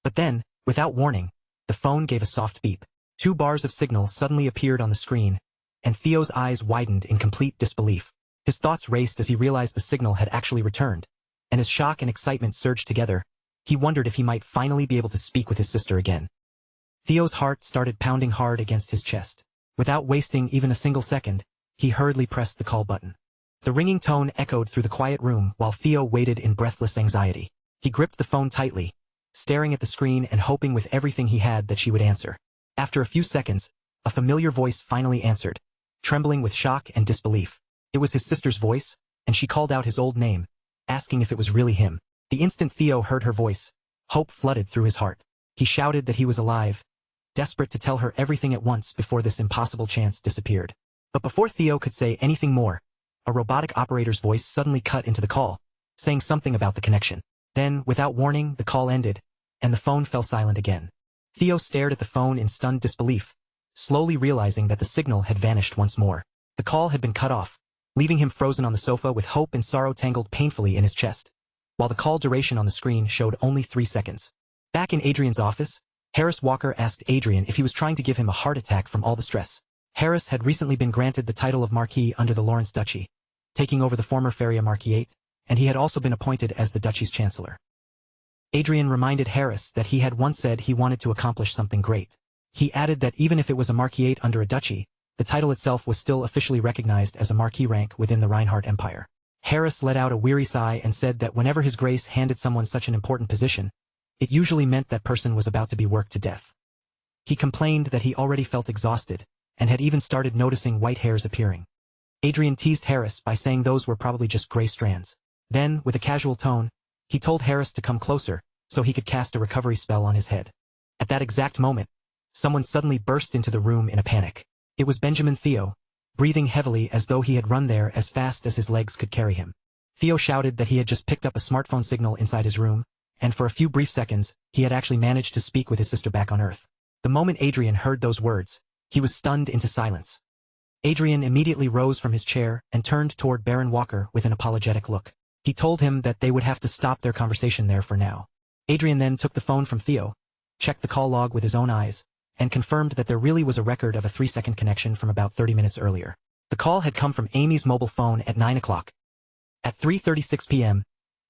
But then, without warning, the phone gave a soft beep. 2 bars of signal suddenly appeared on the screen, and Theo's eyes widened in complete disbelief. His thoughts raced as he realized the signal had actually returned, and as shock and excitement surged together, he wondered if he might finally be able to speak with his sister again. Theo's heart started pounding hard against his chest. Without wasting even a single second, he hurriedly pressed the call button. The ringing tone echoed through the quiet room while Theo waited in breathless anxiety. He gripped the phone tightly, staring at the screen and hoping with everything he had that she would answer. After a few seconds, a familiar voice finally answered, trembling with shock and disbelief. It was his sister's voice, and she called out his old name, asking if it was really him. The instant Theo heard her voice, hope flooded through his heart. He shouted that he was alive, desperate to tell her everything at once before this impossible chance disappeared. But before Theo could say anything more, a robotic operator's voice suddenly cut into the call, saying something about the connection. Then, without warning, the call ended, and the phone fell silent again. Theo stared at the phone in stunned disbelief, slowly realizing that the signal had vanished once more. The call had been cut off, leaving him frozen on the sofa with hope and sorrow tangled painfully in his chest, while the call duration on the screen showed only 3 seconds. Back in Adrian's office, Harris Walker asked Adrian if he was trying to give him a heart attack from all the stress. Harris had recently been granted the title of Marquis under the Lawrence Duchy, taking over the former Feria Marquisate, and he had also been appointed as the duchy's chancellor. Adrian reminded Harris that he had once said he wanted to accomplish something great. He added that even if it was a marquisate under a duchy, the title itself was still officially recognized as a marquis rank within the Reinhardt Empire. Harris let out a weary sigh and said that whenever His Grace handed someone such an important position, it usually meant that person was about to be worked to death. He complained that he already felt exhausted, and had even started noticing white hairs appearing. Adrian teased Harris by saying those were probably just gray strands. Then, with a casual tone, he told Harris to come closer, so he could cast a recovery spell on his head. At that exact moment, someone suddenly burst into the room in a panic. It was Benjamin Theo, breathing heavily as though he had run there as fast as his legs could carry him. Theo shouted that he had just picked up a smartphone signal inside his room, and for a few brief seconds, he had actually managed to speak with his sister back on Earth. The moment Adrian heard those words, he was stunned into silence. Adrian immediately rose from his chair and turned toward Baron Walker with an apologetic look. He told him that they would have to stop their conversation there for now. Adrian then took the phone from Theo, checked the call log with his own eyes, and confirmed that there really was a record of a 3-second connection from about 30 minutes earlier. The call had come from Amy's mobile phone at 9 o'clock. At 3:36 p.m.,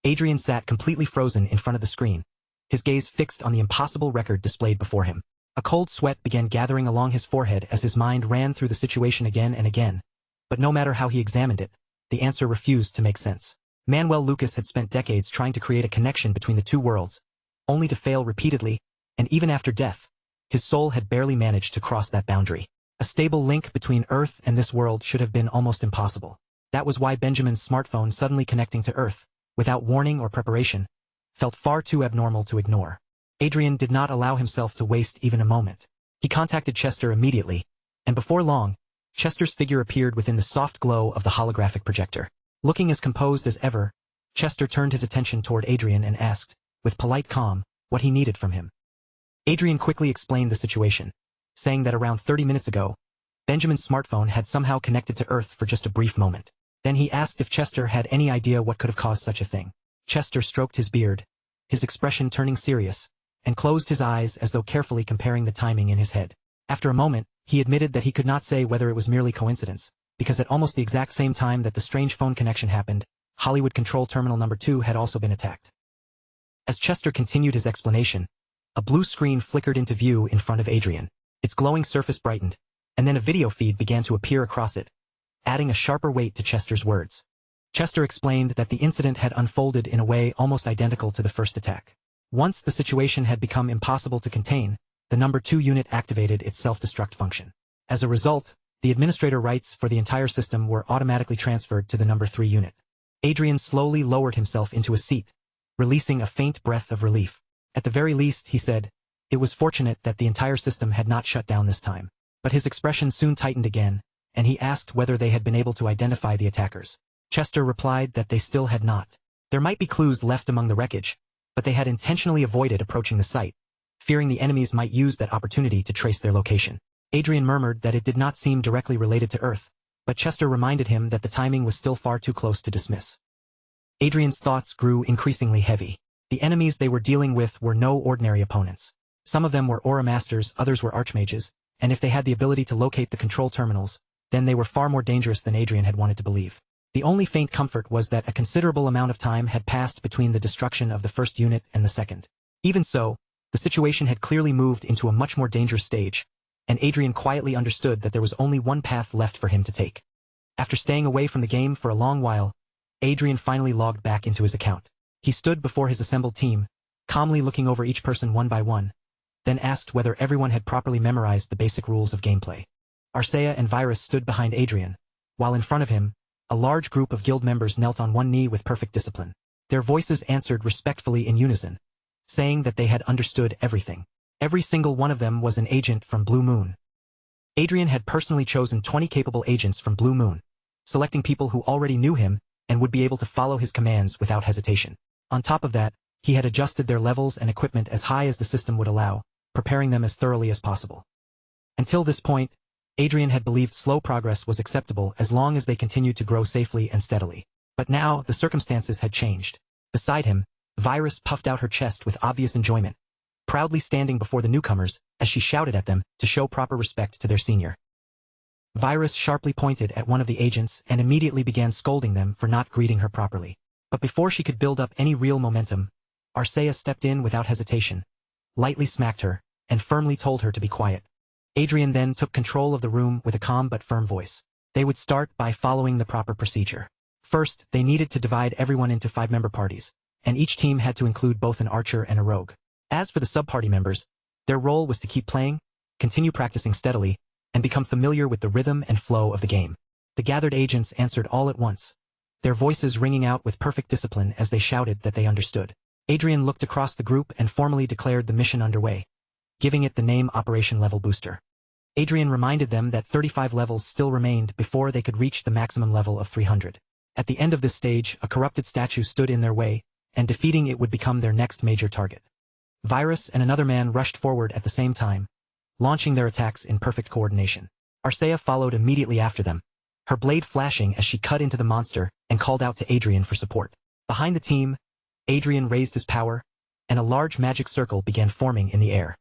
Adrian sat completely frozen in front of the screen, his gaze fixed on the impossible record displayed before him. A cold sweat began gathering along his forehead as his mind ran through the situation again and again, but no matter how he examined it, the answer refused to make sense. Manuel Lucas had spent decades trying to create a connection between the two worlds, only to fail repeatedly, and even after death, his soul had barely managed to cross that boundary. A stable link between Earth and this world should have been almost impossible. That was why Benjamin's smartphone suddenly connecting to Earth, without warning or preparation, felt far too abnormal to ignore. Adrian did not allow himself to waste even a moment. He contacted Chester immediately, and before long, Chester's figure appeared within the soft glow of the holographic projector. Looking as composed as ever, Chester turned his attention toward Adrian and asked, with polite calm, what he needed from him. Adrian quickly explained the situation, saying that around 30 minutes ago, Benjamin's smartphone had somehow connected to Earth for just a brief moment. Then he asked if Chester had any idea what could have caused such a thing. Chester stroked his beard, his expression turning serious, and closed his eyes as though carefully comparing the timing in his head. After a moment, he admitted that he could not say whether it was merely coincidence, because at almost the exact same time that the strange phone connection happened, Hollywood Control Terminal Number 2 had also been attacked. As Chester continued his explanation, a blue screen flickered into view in front of Adrian. Its glowing surface brightened, and then a video feed began to appear across it, adding a sharper weight to Chester's words. Chester explained that the incident had unfolded in a way almost identical to the first attack. Once the situation had become impossible to contain, the the number 2 unit activated its self-destruct function. As a result, the administrator rights for the entire system were automatically transferred to the number 3 unit. Adrian slowly lowered himself into a seat, releasing a faint breath of relief. At the very least, he said, it was fortunate that the entire system had not shut down this time. But his expression soon tightened again, and he asked whether they had been able to identify the attackers. Chester replied that they still had not. There might be clues left among the wreckage, but they had intentionally avoided approaching the site, fearing the enemies might use that opportunity to trace their location. Adrian murmured that it did not seem directly related to Earth, but Chester reminded him that the timing was still far too close to dismiss. Adrian's thoughts grew increasingly heavy. The enemies they were dealing with were no ordinary opponents. Some of them were Aura Masters, others were Archmages, and if they had the ability to locate the control terminals, then they were far more dangerous than Adrian had wanted to believe. The only faint comfort was that a considerable amount of time had passed between the destruction of the first unit and the second. Even so, the situation had clearly moved into a much more dangerous stage, and Adrian quietly understood that there was only one path left for him to take. After staying away from the game for a long while, Adrian finally logged back into his account. He stood before his assembled team, calmly looking over each person one by one, then asked whether everyone had properly memorized the basic rules of gameplay. Arcea and Virus stood behind Adrian, while in front of him, a large group of guild members knelt on one knee with perfect discipline. Their voices answered respectfully in unison, saying that they had understood everything. Every single one of them was an agent from Blue Moon. Adrian had personally chosen 20 capable agents from Blue Moon, selecting people who already knew him and would be able to follow his commands without hesitation. On top of that, he had adjusted their levels and equipment as high as the system would allow, preparing them as thoroughly as possible. Until this point, Adrian had believed slow progress was acceptable as long as they continued to grow safely and steadily. But now, the circumstances had changed. Beside him, Virus puffed out her chest with obvious enjoyment, proudly standing before the newcomers as she shouted at them to show proper respect to their senior. Virus sharply pointed at one of the agents and immediately began scolding them for not greeting her properly. But before she could build up any real momentum, Arcea stepped in without hesitation, lightly smacked her, and firmly told her to be quiet. Adrian then took control of the room with a calm but firm voice. They would start by following the proper procedure. First, they needed to divide everyone into 5-member parties, and each team had to include both an archer and a rogue. As for the sub-party members, their role was to keep playing, continue practicing steadily, and become familiar with the rhythm and flow of the game. The gathered agents answered all at once, their voices ringing out with perfect discipline as they shouted that they understood. Adrian looked across the group and formally declared the mission underway, giving it the name Operation Level Booster. Adrian reminded them that 35 levels still remained before they could reach the maximum level of 300. At the end of this stage, a corrupted statue stood in their way, and defeating it would become their next major target. Virus and another man rushed forward at the same time, launching their attacks in perfect coordination. Arcea followed immediately after them, her blade flashing as she cut into the monster and called out to Adrian for support. Behind the team, Adrian raised his power, and a large magic circle began forming in the air.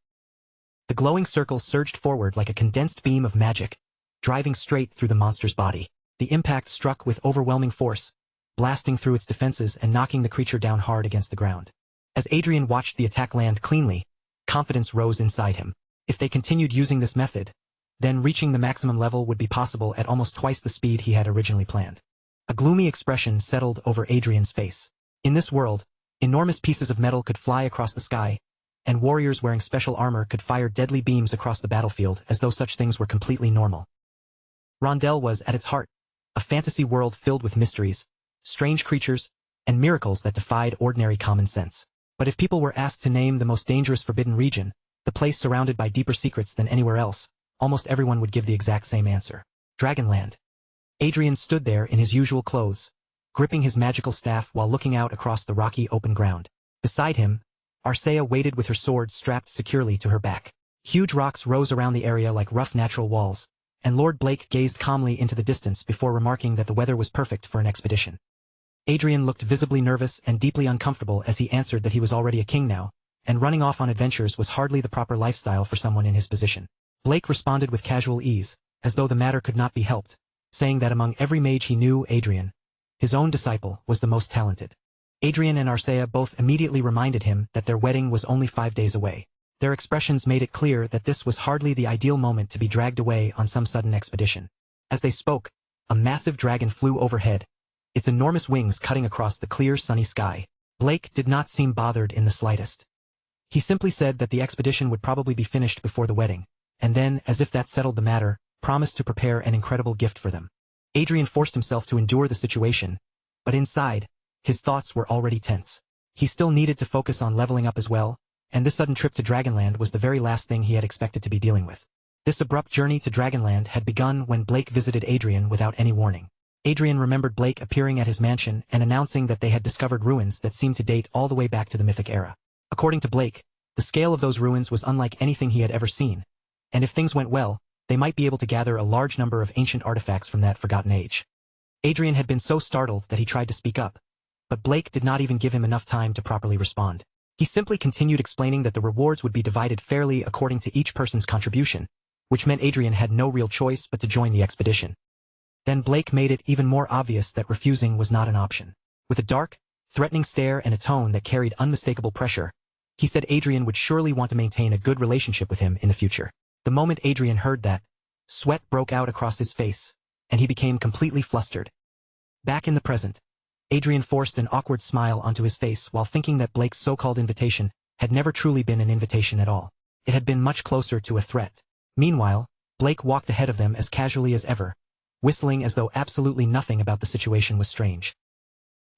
The glowing circle surged forward like a condensed beam of magic, driving straight through the monster's body. The impact struck with overwhelming force, blasting through its defenses and knocking the creature down hard against the ground. As Adrian watched the attack land cleanly, confidence rose inside him. If they continued using this method, then reaching the maximum level would be possible at almost twice the speed he had originally planned. A gloomy expression settled over Adrian's face. In this world, enormous pieces of metal could fly across the sky, and warriors wearing special armor could fire deadly beams across the battlefield as though such things were completely normal. Rondell was, at its heart, a fantasy world filled with mysteries, strange creatures, and miracles that defied ordinary common sense. But if people were asked to name the most dangerous forbidden region, the place surrounded by deeper secrets than anywhere else, almost everyone would give the exact same answer. Dragonland. Adrian stood there in his usual clothes, gripping his magical staff while looking out across the rocky open ground. Beside him, Arcea waited with her sword strapped securely to her back. Huge rocks rose around the area like rough natural walls, and Lord Blake gazed calmly into the distance before remarking that the weather was perfect for an expedition. Adrian looked visibly nervous and deeply uncomfortable as he answered that he was already a king now, and running off on adventures was hardly the proper lifestyle for someone in his position. Blake responded with casual ease, as though the matter could not be helped, saying that among every mage he knew, Adrian, his own disciple, was the most talented. Adrian and Arcea both immediately reminded him that their wedding was only 5 days away. Their expressions made it clear that this was hardly the ideal moment to be dragged away on some sudden expedition. As they spoke, a massive dragon flew overhead, its enormous wings cutting across the clear sunny sky. Blake did not seem bothered in the slightest. He simply said that the expedition would probably be finished before the wedding, and then, as if that settled the matter, promised to prepare an incredible gift for them. Adrian forced himself to endure the situation, but inside, his thoughts were already tense. He still needed to focus on leveling up as well, and this sudden trip to Dragonland was the very last thing he had expected to be dealing with. This abrupt journey to Dragonland had begun when Blake visited Adrian without any warning. Adrian remembered Blake appearing at his mansion and announcing that they had discovered ruins that seemed to date all the way back to the Mythic era. According to Blake, the scale of those ruins was unlike anything he had ever seen, and if things went well, they might be able to gather a large number of ancient artifacts from that forgotten age. Adrian had been so startled that he tried to speak up, but Blake did not even give him enough time to properly respond. He simply continued explaining that the rewards would be divided fairly according to each person's contribution, which meant Adrian had no real choice but to join the expedition. Then Blake made it even more obvious that refusing was not an option. With a dark, threatening stare and a tone that carried unmistakable pressure, he said Adrian would surely want to maintain a good relationship with him in the future. The moment Adrian heard that, sweat broke out across his face, and he became completely flustered. Back in the present, Adrian forced an awkward smile onto his face while thinking that Blake's so-called invitation had never truly been an invitation at all. It had been much closer to a threat. Meanwhile, Blake walked ahead of them as casually as ever, whistling as though absolutely nothing about the situation was strange.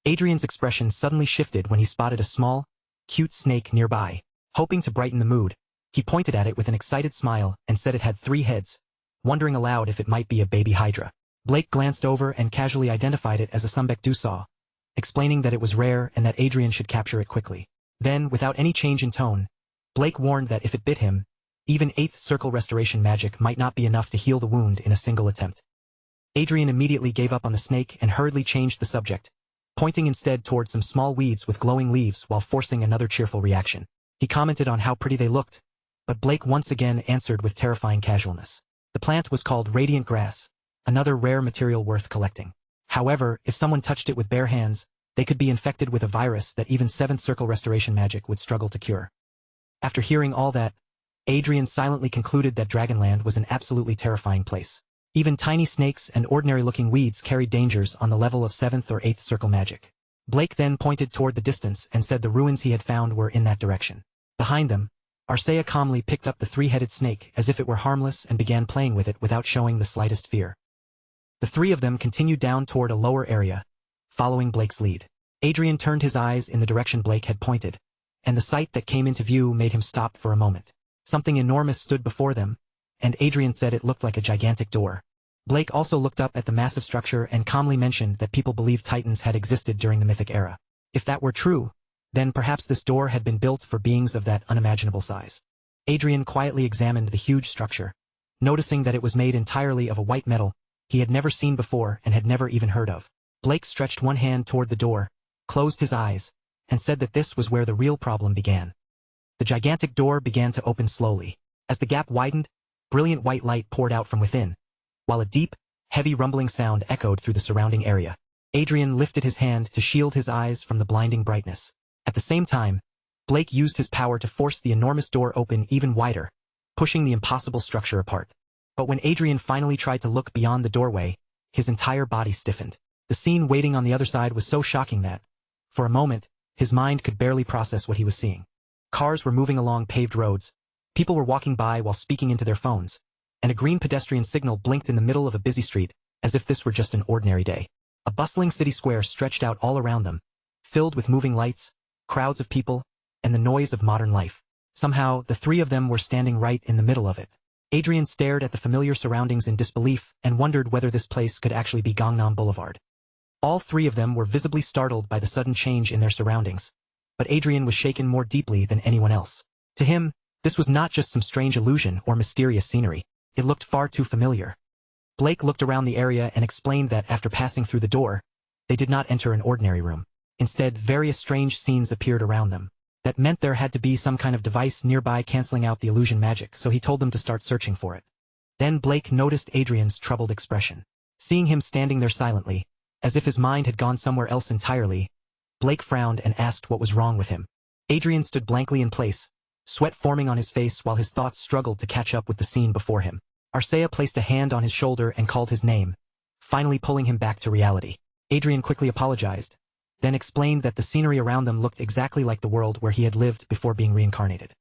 Adrian's expression suddenly shifted when he spotted a small, cute snake nearby. Hoping to brighten the mood, he pointed at it with an excited smile and said it had 3 heads, wondering aloud if it might be a baby hydra. Blake glanced over and casually identified it as a Sumbek Dusaw, explaining that it was rare and that Adrian should capture it quickly. Then, without any change in tone, Blake warned that if it bit him, even 8th circle restoration magic might not be enough to heal the wound in a single attempt. Adrian immediately gave up on the snake and hurriedly changed the subject, pointing instead toward some small weeds with glowing leaves while forcing another cheerful reaction. He commented on how pretty they looked, but Blake once again answered with terrifying casualness. The plant was called Radiant Grass, another rare material worth collecting. However, if someone touched it with bare hands, they could be infected with a virus that even 7th circle restoration magic would struggle to cure. After hearing all that, Adrian silently concluded that Dragonland was an absolutely terrifying place. Even tiny snakes and ordinary-looking weeds carried dangers on the level of 7th or 8th circle magic. Blake then pointed toward the distance and said the ruins he had found were in that direction. Behind them, Arcea calmly picked up the 3-headed snake as if it were harmless and began playing with it without showing the slightest fear. The 3 of them continued down toward a lower area, following Blake's lead. Adrian turned his eyes in the direction Blake had pointed, and the sight that came into view made him stop for a moment. Something enormous stood before them, and Adrian said it looked like a gigantic door. Blake also looked up at the massive structure and calmly mentioned that people believed Titans had existed during the Mythic era. If that were true, then perhaps this door had been built for beings of that unimaginable size. Adrian quietly examined the huge structure, noticing that it was made entirely of a white metal he had never seen before and had never even heard of. Blake stretched one hand toward the door, closed his eyes, and said that this was where the real problem began. The gigantic door began to open slowly. As the gap widened, brilliant white light poured out from within, while a deep, heavy rumbling sound echoed through the surrounding area. Adrian lifted his hand to shield his eyes from the blinding brightness. At the same time, Blake used his power to force the enormous door open even wider, pushing the impossible structure apart. But when Adrian finally tried to look beyond the doorway, his entire body stiffened. The scene waiting on the other side was so shocking that, for a moment, his mind could barely process what he was seeing. Cars were moving along paved roads, people were walking by while speaking into their phones, and a green pedestrian signal blinked in the middle of a busy street, as if this were just an ordinary day. A bustling city square stretched out all around them, filled with moving lights, crowds of people, and the noise of modern life. Somehow, the 3 of them were standing right in the middle of it. Adrian stared at the familiar surroundings in disbelief and wondered whether this place could actually be Gangnam Boulevard. All 3 of them were visibly startled by the sudden change in their surroundings, but Adrian was shaken more deeply than anyone else. To him, this was not just some strange illusion or mysterious scenery. It looked far too familiar. Blake looked around the area and explained that after passing through the door, they did not enter an ordinary room. Instead, various strange scenes appeared around them. That meant there had to be some kind of device nearby canceling out the illusion magic, so he told them to start searching for it. Then Blake noticed Adrian's troubled expression. Seeing him standing there silently, as if his mind had gone somewhere else entirely, Blake frowned and asked what was wrong with him. Adrian stood blankly in place, sweat forming on his face while his thoughts struggled to catch up with the scene before him. Arcea placed a hand on his shoulder and called his name, finally pulling him back to reality. Adrian quickly apologized, then explained that the scenery around them looked exactly like the world where he had lived before being reincarnated.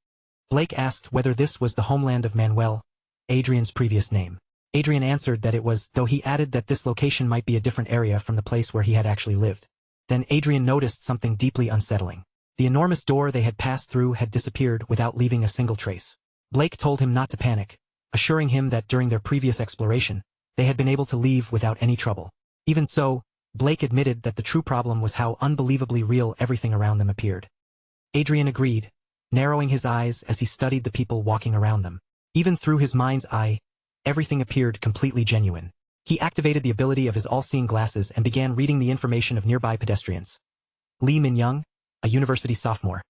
Blake asked whether this was the homeland of Manuel, Adrian's previous name. Adrian answered that it was, though he added that this location might be a different area from the place where he had actually lived. Then Adrian noticed something deeply unsettling. The enormous door they had passed through had disappeared without leaving a single trace. Blake told him not to panic, assuring him that during their previous exploration, they had been able to leave without any trouble. Even so, Blake admitted that the true problem was how unbelievably real everything around them appeared. Adrian agreed, narrowing his eyes as he studied the people walking around them. Even through his mind's eye, everything appeared completely genuine. He activated the ability of his all-seeing glasses and began reading the information of nearby pedestrians. Lee Min-young, a university sophomore.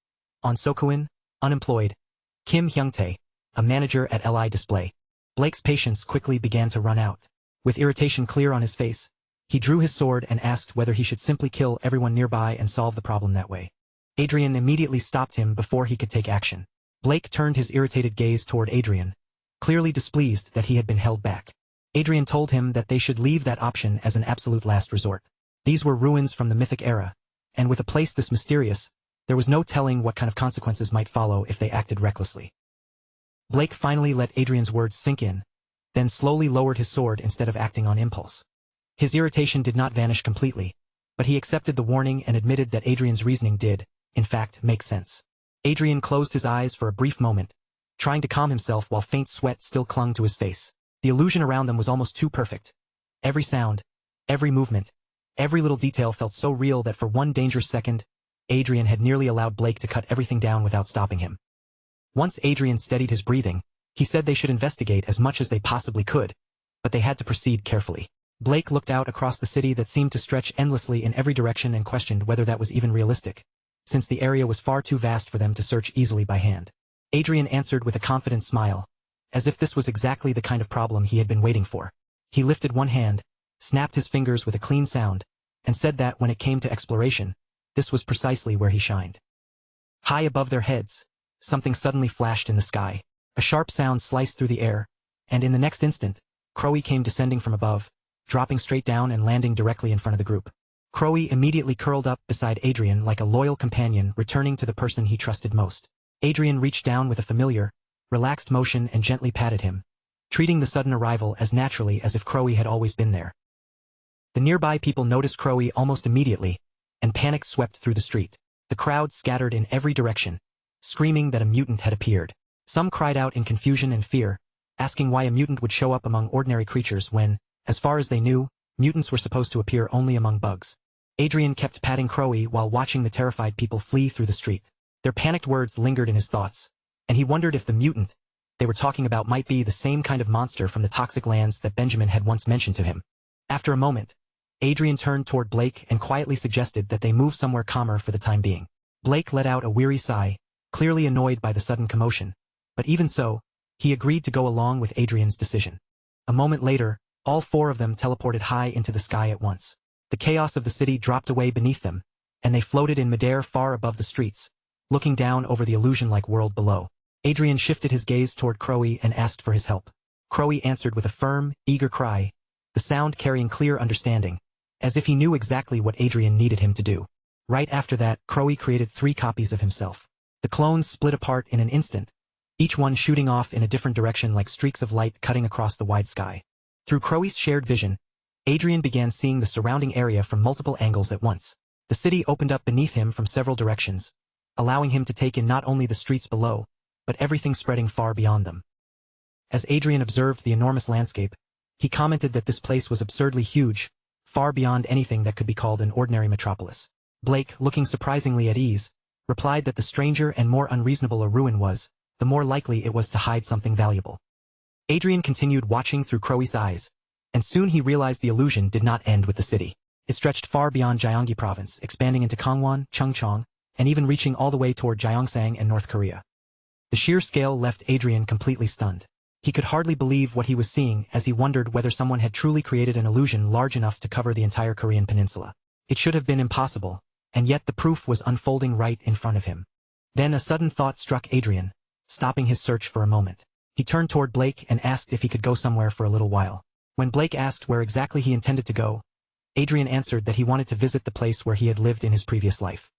On Sokuin, unemployed. Kim Hyung-tae, a manager at LI Display. Blake's patience quickly began to run out. With irritation clear on his face, he drew his sword and asked whether he should simply kill everyone nearby and solve the problem that way. Adrian immediately stopped him before he could take action. Blake turned his irritated gaze toward Adrian, clearly displeased that he had been held back. Adrian told him that they should leave that option as an absolute last resort. These were ruins from the mythic era, and with a place this mysterious, there was no telling what kind of consequences might follow if they acted recklessly. Blake finally let Adrian's words sink in, then slowly lowered his sword instead of acting on impulse. His irritation did not vanish completely, but he accepted the warning and admitted that Adrian's reasoning did, in fact, make sense. Adrian closed his eyes for a brief moment, trying to calm himself while faint sweat still clung to his face. The illusion around them was almost too perfect. Every sound, every movement, every little detail felt so real that for one dangerous second, Adrian had nearly allowed Blake to cut everything down without stopping him. Once Adrian steadied his breathing, he said they should investigate as much as they possibly could, but they had to proceed carefully. Blake looked out across the city that seemed to stretch endlessly in every direction and questioned whether that was even realistic, since the area was far too vast for them to search easily by hand. Adrian answered with a confident smile, as if this was exactly the kind of problem he had been waiting for. He lifted one hand, snapped his fingers with a clean sound, and said that when it came to exploration, this was precisely where he shined. High above their heads, something suddenly flashed in the sky. A sharp sound sliced through the air, and in the next instant, Crowy came descending from above, dropping straight down and landing directly in front of the group. Crowy immediately curled up beside Adrian like a loyal companion returning to the person he trusted most. Adrian reached down with a familiar, relaxed motion and gently patted him, treating the sudden arrival as naturally as if Crowy had always been there. The nearby people noticed Crowy almost immediately, and panic swept through the street. The crowd scattered in every direction, screaming that a mutant had appeared. Some cried out in confusion and fear, asking why a mutant would show up among ordinary creatures when, as far as they knew, mutants were supposed to appear only among bugs. Adrian kept patting Crowy while watching the terrified people flee through the street. Their panicked words lingered in his thoughts, and he wondered if the mutant they were talking about might be the same kind of monster from the toxic lands that Benjamin had once mentioned to him. After a moment, Adrian turned toward Blake and quietly suggested that they move somewhere calmer for the time being. Blake let out a weary sigh, clearly annoyed by the sudden commotion, but even so, he agreed to go along with Adrian's decision. A moment later, all four of them teleported high into the sky at once. The chaos of the city dropped away beneath them, and they floated in midair far above the streets, looking down over the illusion-like world below. Adrian shifted his gaze toward Crowy and asked for his help. Crowy answered with a firm, eager cry, the sound carrying clear understanding, as if he knew exactly what Adrian needed him to do. Right after that, Crowy created 3 copies of himself. The clones split apart in an instant, each one shooting off in a different direction like streaks of light cutting across the wide sky. Through Crowy's shared vision, Adrian began seeing the surrounding area from multiple angles at once. The city opened up beneath him from several directions, allowing him to take in not only the streets below, but everything spreading far beyond them. As Adrian observed the enormous landscape, he commented that this place was absurdly huge, far beyond anything that could be called an ordinary metropolis. Blake, looking surprisingly at ease, replied that the stranger and more unreasonable a ruin was, the more likely it was to hide something valuable. Adrian continued watching through Crowy's eyes, and soon he realized the illusion did not end with the city. It stretched far beyond Gyeonggi province, expanding into Gangwon, Chungcheong, and even reaching all the way toward Gyeongsang and North Korea. The sheer scale left Adrian completely stunned. He could hardly believe what he was seeing as he wondered whether someone had truly created an illusion large enough to cover the entire Korean peninsula. It should have been impossible, and yet the proof was unfolding right in front of him. Then a sudden thought struck Adrian, stopping his search for a moment. He turned toward Blake and asked if he could go somewhere for a little while. When Blake asked where exactly he intended to go, Adrian answered that he wanted to visit the place where he had lived in his previous life.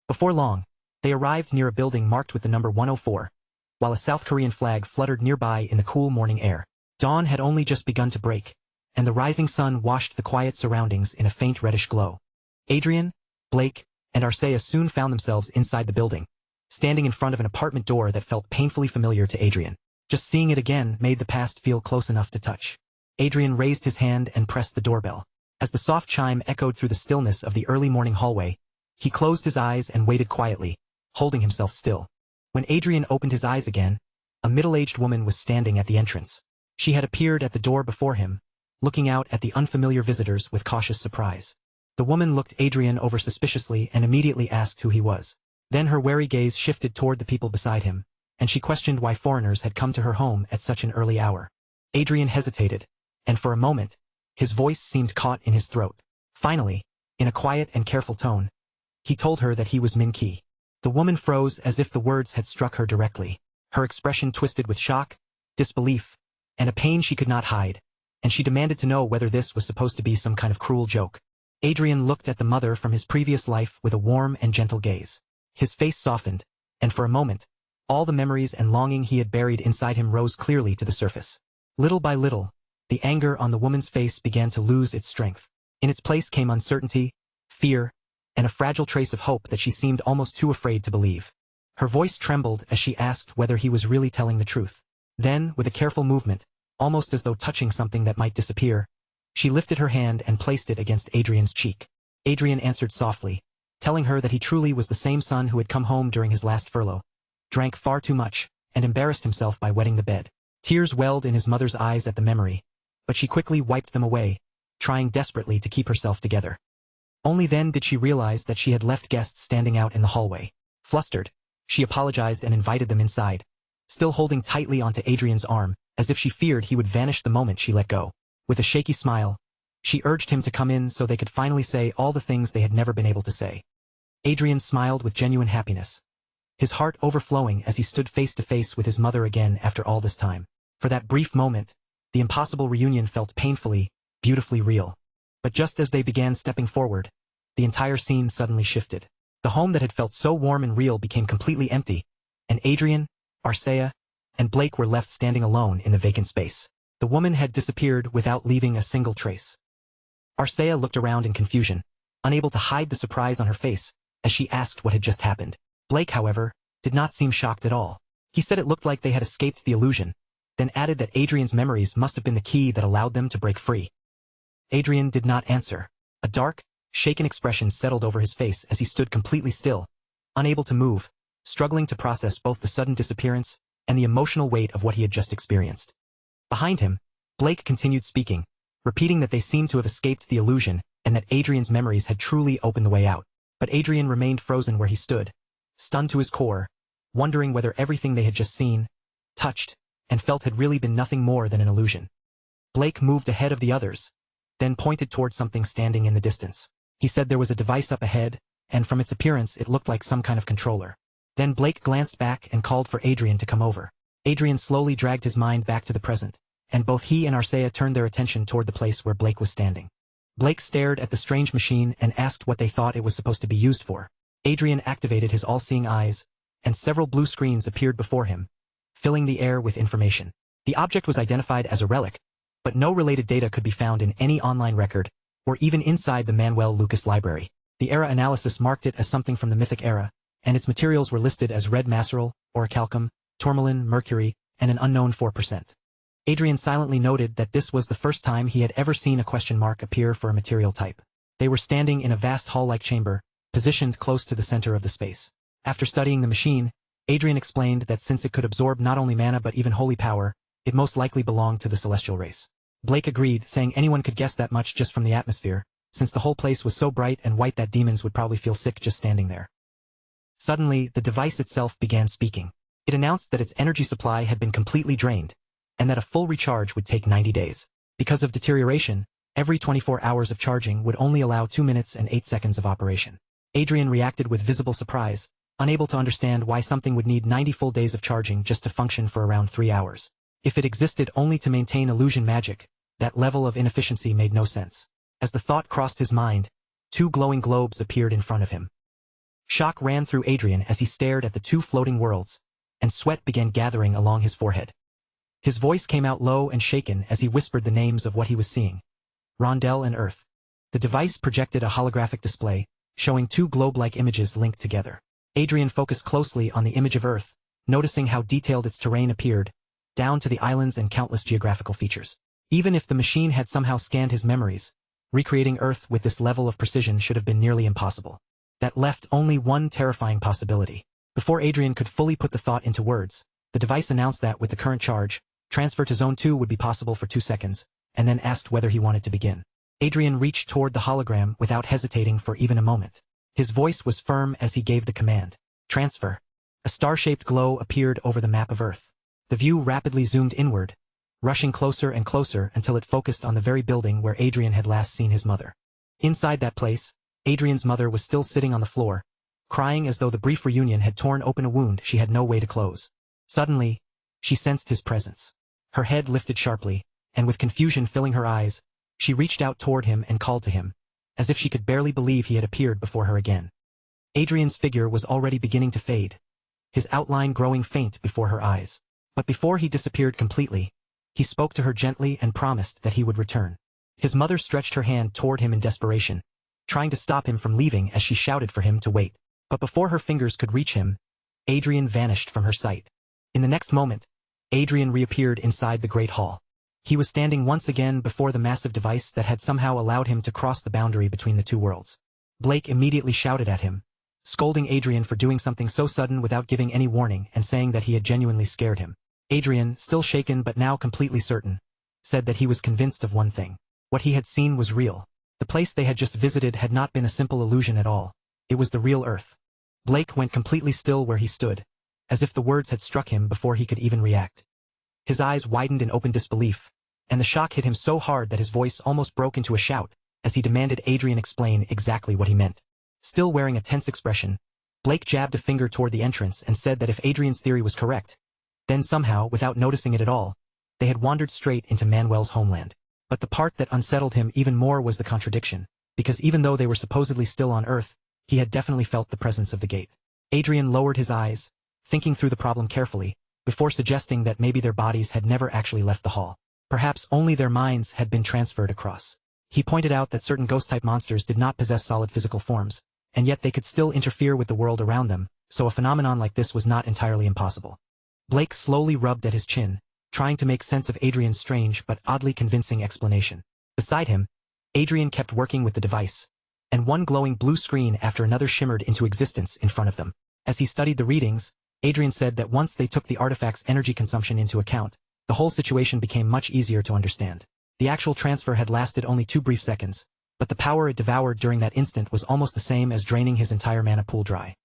Before long, they arrived near a building marked with the number 104, while a South Korean flag fluttered nearby in the cool morning air. Dawn had only just begun to break, and the rising sun washed the quiet surroundings in a faint reddish glow. Adrian, Blake, and Arcea soon found themselves inside the building, standing in front of an apartment door that felt painfully familiar to Adrian. Just seeing it again made the past feel close enough to touch. Adrian raised his hand and pressed the doorbell. As the soft chime echoed through the stillness of the early morning hallway, he closed his eyes and waited quietly, holding himself still. When Adrian opened his eyes again, a middle-aged woman was standing at the entrance. She had appeared at the door before him, looking out at the unfamiliar visitors with cautious surprise. The woman looked Adrian over suspiciously and immediately asked who he was. Then her wary gaze shifted toward the people beside him, and she questioned why foreigners had come to her home at such an early hour. Adrian hesitated, and for a moment, his voice seemed caught in his throat. Finally, in a quiet and careful tone, he told her that he was Min Ki. The woman froze as if the words had struck her directly. Her expression twisted with shock, disbelief, and a pain she could not hide, and she demanded to know whether this was supposed to be some kind of cruel joke. Adrian looked at the mother from his previous life with a warm and gentle gaze. His face softened, and for a moment, all the memories and longing he had buried inside him rose clearly to the surface. Little by little, the anger on the woman's face began to lose its strength. In its place came uncertainty, fear, and a fragile trace of hope that she seemed almost too afraid to believe. Her voice trembled as she asked whether he was really telling the truth. Then, with a careful movement, almost as though touching something that might disappear, she lifted her hand and placed it against Adrian's cheek. Adrian answered softly, telling her that he truly was the same son who had come home during his last furlough, drank far too much, and embarrassed himself by wetting the bed. Tears welled in his mother's eyes at the memory, but she quickly wiped them away, trying desperately to keep herself together. Only then did she realize that she had left guests standing out in the hallway. Flustered, she apologized and invited them inside, still holding tightly onto Adrian's arm, as if she feared he would vanish the moment she let go. With a shaky smile, she urged him to come in so they could finally say all the things they had never been able to say. Adrian smiled with genuine happiness, his heart overflowing as he stood face to face with his mother again after all this time. For that brief moment, the impossible reunion felt painfully, beautifully real. But just as they began stepping forward, the entire scene suddenly shifted. The home that had felt so warm and real became completely empty, and Adrian, Arcea, and Blake were left standing alone in the vacant space. The woman had disappeared without leaving a single trace. Arcea looked around in confusion, unable to hide the surprise on her face, as she asked what had just happened. Blake, however, did not seem shocked at all. He said it looked like they had escaped the illusion, then added that Adrian's memories must have been the key that allowed them to break free. Adrian did not answer. A dark, shaken expression settled over his face as he stood completely still, unable to move, struggling to process both the sudden disappearance and the emotional weight of what he had just experienced. Behind him, Blake continued speaking, repeating that they seemed to have escaped the illusion and that Adrian's memories had truly opened the way out. But Adrian remained frozen where he stood, stunned to his core, wondering whether everything they had just seen, touched, and felt had really been nothing more than an illusion. Blake moved ahead of the others, then pointed toward something standing in the distance. He said there was a device up ahead, and from its appearance it looked like some kind of controller. Then Blake glanced back and called for Adrian to come over. Adrian slowly dragged his mind back to the present, and both he and Arcea turned their attention toward the place where Blake was standing. Blake stared at the strange machine and asked what they thought it was supposed to be used for. Adrian activated his all-seeing eyes, and several blue screens appeared before him, filling the air with information. The object was identified as a relic, but no related data could be found in any online record, or even inside the Manuel Lucas library. The era analysis marked it as something from the Mythic era, and its materials were listed as red maceral, orichalcum, tourmaline, mercury, and an unknown 4%. Adrian silently noted that this was the first time he had ever seen a question mark appear for a material type. They were standing in a vast hall-like chamber, positioned close to the center of the space. After studying the machine, Adrian explained that since it could absorb not only mana but even holy power, it most likely belonged to the celestial race. Blake agreed, saying anyone could guess that much just from the atmosphere, since the whole place was so bright and white that demons would probably feel sick just standing there. Suddenly, the device itself began speaking. It announced that its energy supply had been completely drained, and that a full recharge would take 90 days. Because of deterioration, every 24 hours of charging would only allow 2 minutes and 8 seconds of operation. Adrian reacted with visible surprise, unable to understand why something would need 90 full days of charging just to function for around 3 hours. If it existed only to maintain illusion magic, that level of inefficiency made no sense. As the thought crossed his mind, 2 glowing globes appeared in front of him. Shock ran through Adrian as he stared at the 2 floating worlds, and sweat began gathering along his forehead. His voice came out low and shaken as he whispered the names of what he was seeing. Rondell and Earth. The device projected a holographic display, showing 2 globe-like images linked together. Adrian focused closely on the image of Earth, noticing how detailed its terrain appeared, down to the islands and countless geographical features. Even if the machine had somehow scanned his memories, recreating Earth with this level of precision should have been nearly impossible. That left only one terrifying possibility. Before Adrian could fully put the thought into words, the device announced that with the current charge, transfer to Zone 2 would be possible for 2 seconds, and then asked whether he wanted to begin. Adrian reached toward the hologram without hesitating for even a moment. His voice was firm as he gave the command. Transfer. A star-shaped glow appeared over the map of Earth. The view rapidly zoomed inward, rushing closer and closer until it focused on the very building where Adrian had last seen his mother. Inside that place, Adrian's mother was still sitting on the floor, crying as though the brief reunion had torn open a wound she had no way to close. Suddenly, she sensed his presence. Her head lifted sharply, and with confusion filling her eyes, she reached out toward him and called to him, as if she could barely believe he had appeared before her again. Adrian's figure was already beginning to fade, his outline growing faint before her eyes. But before he disappeared completely, he spoke to her gently and promised that he would return. His mother stretched her hand toward him in desperation, trying to stop him from leaving as she shouted for him to wait. But before her fingers could reach him, Adrian vanished from her sight. In the next moment, Adrian reappeared inside the Great Hall. He was standing once again before the massive device that had somehow allowed him to cross the boundary between the 2 worlds. Blake immediately shouted at him, scolding Adrian for doing something so sudden without giving any warning and saying that he had genuinely scared him. Adrian, still shaken but now completely certain, said that he was convinced of one thing. What he had seen was real. The place they had just visited had not been a simple illusion at all. It was the real Earth. Blake went completely still where he stood, as if the words had struck him before he could even react. His eyes widened in open disbelief, and the shock hit him so hard that his voice almost broke into a shout as he demanded Adrian explain exactly what he meant. Still wearing a tense expression, Blake jabbed a finger toward the entrance and said that if Adrian's theory was correct, then somehow, without noticing it at all, they had wandered straight into Manuel's homeland. But the part that unsettled him even more was the contradiction, because even though they were supposedly still on Earth, he had definitely felt the presence of the gate. Adrian lowered his eyes, thinking through the problem carefully, before suggesting that maybe their bodies had never actually left the hall. Perhaps only their minds had been transferred across. He pointed out that certain ghost-type monsters did not possess solid physical forms, and yet they could still interfere with the world around them, so a phenomenon like this was not entirely impossible. Blake slowly rubbed at his chin, trying to make sense of Adrian's strange but oddly convincing explanation. Beside him, Adrian kept working with the device, and one glowing blue screen after another shimmered into existence in front of them. As he studied the readings, Adrian said that once they took the artifact's energy consumption into account, the whole situation became much easier to understand. The actual transfer had lasted only 2 brief seconds, but the power it devoured during that instant was almost the same as draining his entire mana pool dry.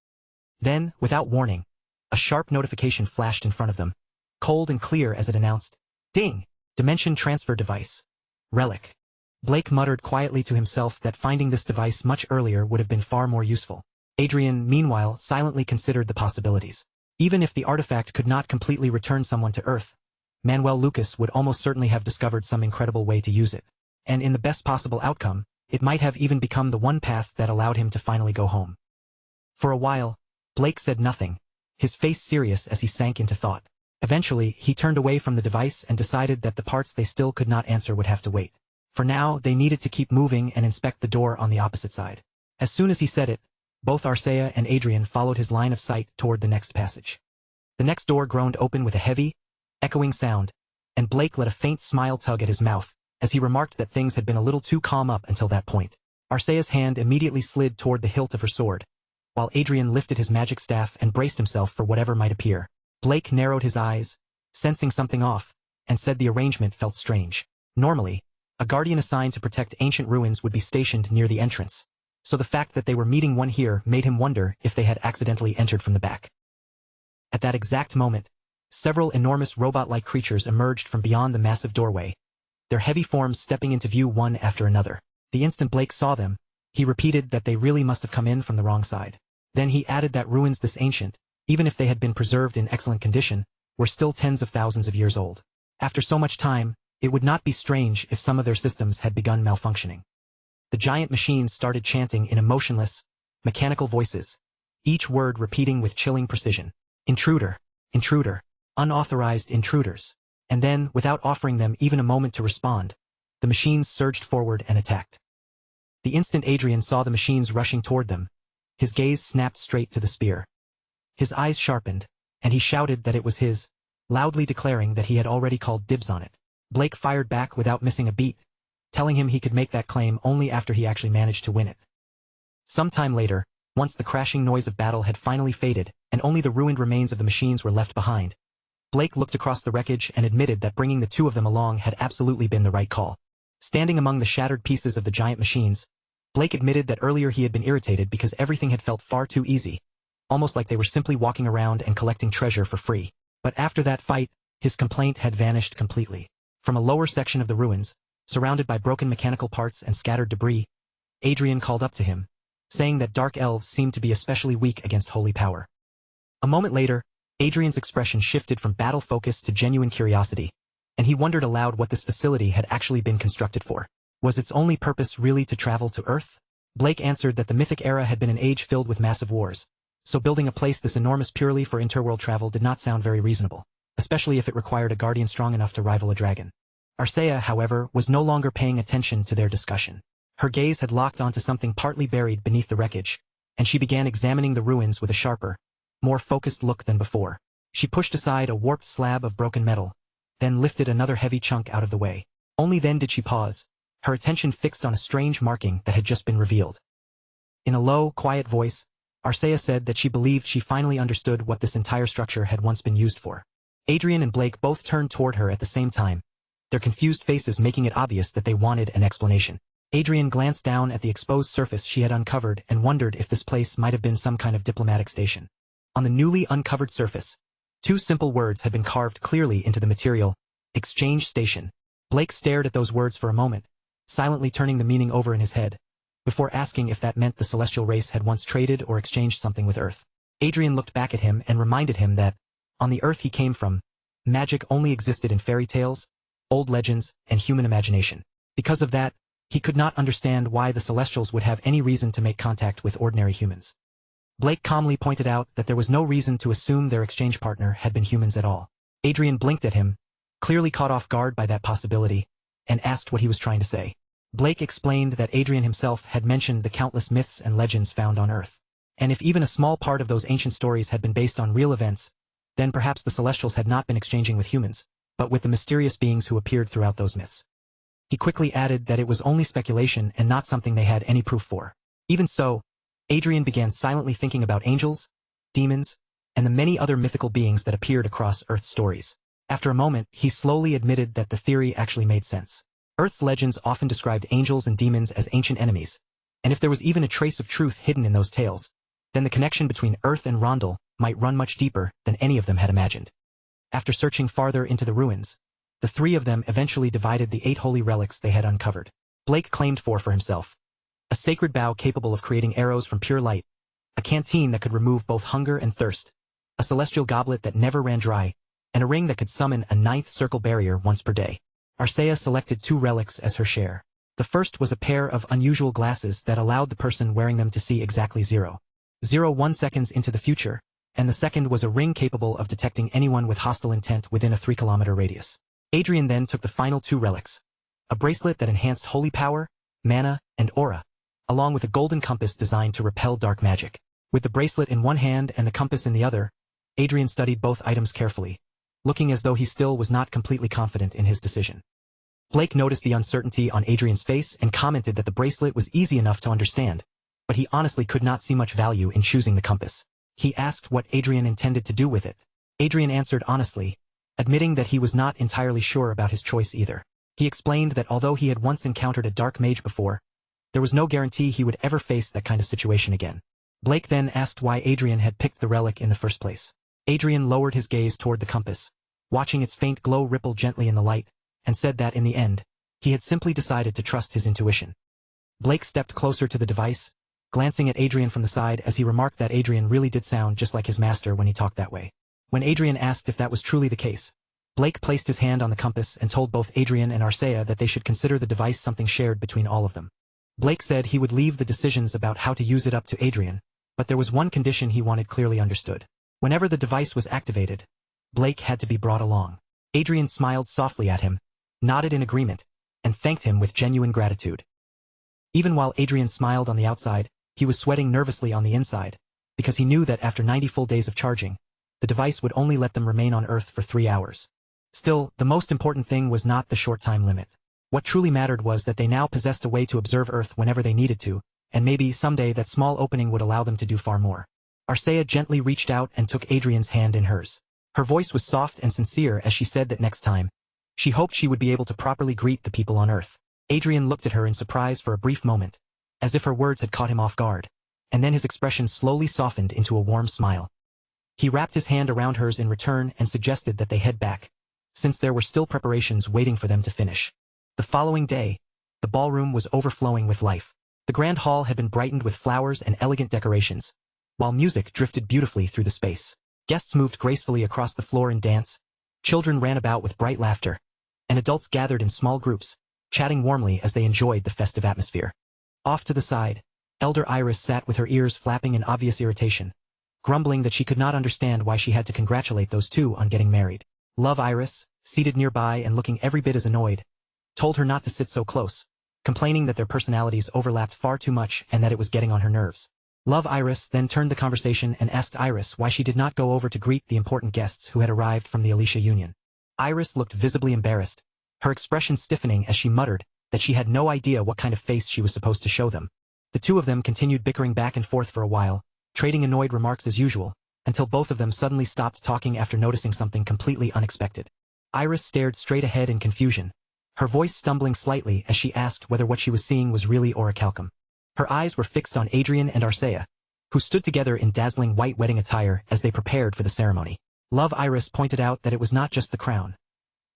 Then, without warning, a sharp notification flashed in front of them, cold and clear as it announced, "Ding! Dimension Transfer Device. Relic." Blake muttered quietly to himself that finding this device much earlier would have been far more useful. Adrian, meanwhile, silently considered the possibilities. Even if the artifact could not completely return someone to Earth, Manuel Lucas would almost certainly have discovered some incredible way to use it. And in the best possible outcome, it might have even become the one path that allowed him to finally go home. For a while, Blake said nothing, his face serious as he sank into thought. Eventually, he turned away from the device and decided that the parts they still could not answer would have to wait. For now, they needed to keep moving and inspect the door on the opposite side. As soon as he said it, both Arcea and Adrian followed his line of sight toward the next passage. The next door groaned open with a heavy, echoing sound, and Blake let a faint smile tug at his mouth, as he remarked that things had been a little too calm up until that point. Arcea's hand immediately slid toward the hilt of her sword, while Adrian lifted his magic staff and braced himself for whatever might appear. Blake narrowed his eyes, sensing something off, and said the arrangement felt strange. Normally, a guardian assigned to protect ancient ruins would be stationed near the entrance, so the fact that they were meeting one here made him wonder if they had accidentally entered from the back. At that exact moment, several enormous robot-like creatures emerged from beyond the massive doorway, their heavy forms stepping into view one after another. The instant Blake saw them, he repeated that they really must have come in from the wrong side. Then he added that ruins this ancient, even if they had been preserved in excellent condition, were still tens of thousands of years old. After so much time, it would not be strange if some of their systems had begun malfunctioning. The giant machines started chanting in emotionless, mechanical voices, each word repeating with chilling precision. Intruder, intruder, unauthorized intruders. And then, without offering them even a moment to respond, the machines surged forward and attacked. The instant Adrian saw the machines rushing toward them, his gaze snapped straight to the spear. His eyes sharpened, and he shouted that it was his, loudly declaring that he had already called dibs on it. Blake fired back without missing a beat, telling him he could make that claim only after he actually managed to win it. Some time later, once the crashing noise of battle had finally faded and only the ruined remains of the machines were left behind, Blake looked across the wreckage and admitted that bringing the two of them along had absolutely been the right call. Standing among the shattered pieces of the giant machines, Blake admitted that earlier he had been irritated because everything had felt far too easy, almost like they were simply walking around and collecting treasure for free. But after that fight, his complaint had vanished completely. From a lower section of the ruins, surrounded by broken mechanical parts and scattered debris, Adrian called up to him, saying that dark elves seemed to be especially weak against holy power. A moment later, Adrian's expression shifted from battle focus to genuine curiosity, and he wondered aloud what this facility had actually been constructed for. Was its only purpose really to travel to Earth? Blake answered that the mythic era had been an age filled with massive wars, so building a place this enormous purely for interworld travel did not sound very reasonable, especially if it required a guardian strong enough to rival a dragon. Arcea, however, was no longer paying attention to their discussion. Her gaze had locked onto something partly buried beneath the wreckage, and she began examining the ruins with a sharper, more focused look than before. She pushed aside a warped slab of broken metal, then lifted another heavy chunk out of the way. Only then did she pause, her attention fixed on a strange marking that had just been revealed. In a low, quiet voice, Arcea said that she believed she finally understood what this entire structure had once been used for. Adrian and Blake both turned toward her at the same time, their confused faces making it obvious that they wanted an explanation. Adrian glanced down at the exposed surface she had uncovered and wondered if this place might have been some kind of diplomatic station. On the newly uncovered surface, two simple words had been carved clearly into the material: Exchange Station. Blake stared at those words for a moment, silently turning the meaning over in his head, before asking if that meant the celestial race had once traded or exchanged something with Earth. Adrian looked back at him and reminded him that, on the Earth he came from, magic only existed in fairy tales, old legends, and human imagination. Because of that, he could not understand why the Celestials would have any reason to make contact with ordinary humans. Blake calmly pointed out that there was no reason to assume their exchange partner had been humans at all. Adrian blinked at him, clearly caught off guard by that possibility, and asked what he was trying to say. Blake explained that Adrian himself had mentioned the countless myths and legends found on Earth. And if even a small part of those ancient stories had been based on real events, then perhaps the Celestials had not been exchanging with humans, but with the mysterious beings who appeared throughout those myths. He quickly added that it was only speculation and not something they had any proof for. Even so, Adrian began silently thinking about angels, demons, and the many other mythical beings that appeared across Earth's stories. After a moment, he slowly admitted that the theory actually made sense. Earth's legends often described angels and demons as ancient enemies, and if there was even a trace of truth hidden in those tales, then the connection between Earth and Rondel might run much deeper than any of them had imagined. After searching farther into the ruins, the three of them eventually divided the 8 holy relics they had uncovered. Blake claimed for himself a sacred bow capable of creating arrows from pure light, a canteen that could remove both hunger and thirst, a celestial goblet that never ran dry, and a ring that could summon a 9th circle barrier once per day. Arcea selected 2 relics as her share. The first was a pair of unusual glasses that allowed the person wearing them to see exactly 0.01 seconds into the future, and the second was a ring capable of detecting anyone with hostile intent within a 3-kilometer radius. Adrian then took the final 2 relics, a bracelet that enhanced holy power, mana, and aura, along with a golden compass designed to repel dark magic. With the bracelet in one hand and the compass in the other, Adrian studied both items carefully, looking as though he still was not completely confident in his decision. Blake noticed the uncertainty on Adrian's face and commented that the bracelet was easy enough to understand, but he honestly could not see much value in choosing the compass. He asked what Adrian intended to do with it. Adrian answered honestly, admitting that he was not entirely sure about his choice either. He explained that although he had once encountered a dark mage before, there was no guarantee he would ever face that kind of situation again. Blake then asked why Adrian had picked the relic in the first place. Adrian lowered his gaze toward the compass, watching its faint glow ripple gently in the light, and said that in the end, he had simply decided to trust his intuition. Blake stepped closer to the device, glancing at Adrian from the side as he remarked that Adrian really did sound just like his master when he talked that way. When Adrian asked if that was truly the case, Blake placed his hand on the compass and told both Adrian and Arcea that they should consider the device something shared between all of them. Blake said he would leave the decisions about how to use it up to Adrian, but there was one condition he wanted clearly understood. Whenever the device was activated, Blake had to be brought along. Adrian smiled softly at him, nodded in agreement, and thanked him with genuine gratitude. Even while Adrian smiled on the outside, he was sweating nervously on the inside, because he knew that after 90 full days of charging, the device would only let them remain on Earth for 3 hours. Still, the most important thing was not the short time limit. What truly mattered was that they now possessed a way to observe Earth whenever they needed to, and maybe someday that small opening would allow them to do far more. Arcea gently reached out and took Adrian's hand in hers. Her voice was soft and sincere as she said that next time, she hoped she would be able to properly greet the people on Earth. Adrian looked at her in surprise for a brief moment, as if her words had caught him off guard, and then his expression slowly softened into a warm smile. He wrapped his hand around hers in return and suggested that they head back, since there were still preparations waiting for them to finish. The following day, the ballroom was overflowing with life. The grand hall had been brightened with flowers and elegant decorations, while music drifted beautifully through the space. Guests moved gracefully across the floor in dance, children ran about with bright laughter, and adults gathered in small groups, chatting warmly as they enjoyed the festive atmosphere. Off to the side, Elder Iris sat with her ears flapping in obvious irritation, grumbling that she could not understand why she had to congratulate those two on getting married. Love Iris, seated nearby and looking every bit as annoyed, told her not to sit so close, complaining that their personalities overlapped far too much and that it was getting on her nerves. Love Iris then turned the conversation and asked Iris why she did not go over to greet the important guests who had arrived from the Alicia Union. Iris looked visibly embarrassed, her expression stiffening as she muttered that she had no idea what kind of face she was supposed to show them. The two of them continued bickering back and forth for a while, trading annoyed remarks as usual, until both of them suddenly stopped talking after noticing something completely unexpected. Iris stared straight ahead in confusion, her voice stumbling slightly as she asked whether what she was seeing was really orichalcum. Her eyes were fixed on Adrian and Arcea, who stood together in dazzling white wedding attire as they prepared for the ceremony. Love Iris pointed out that it was not just the crown.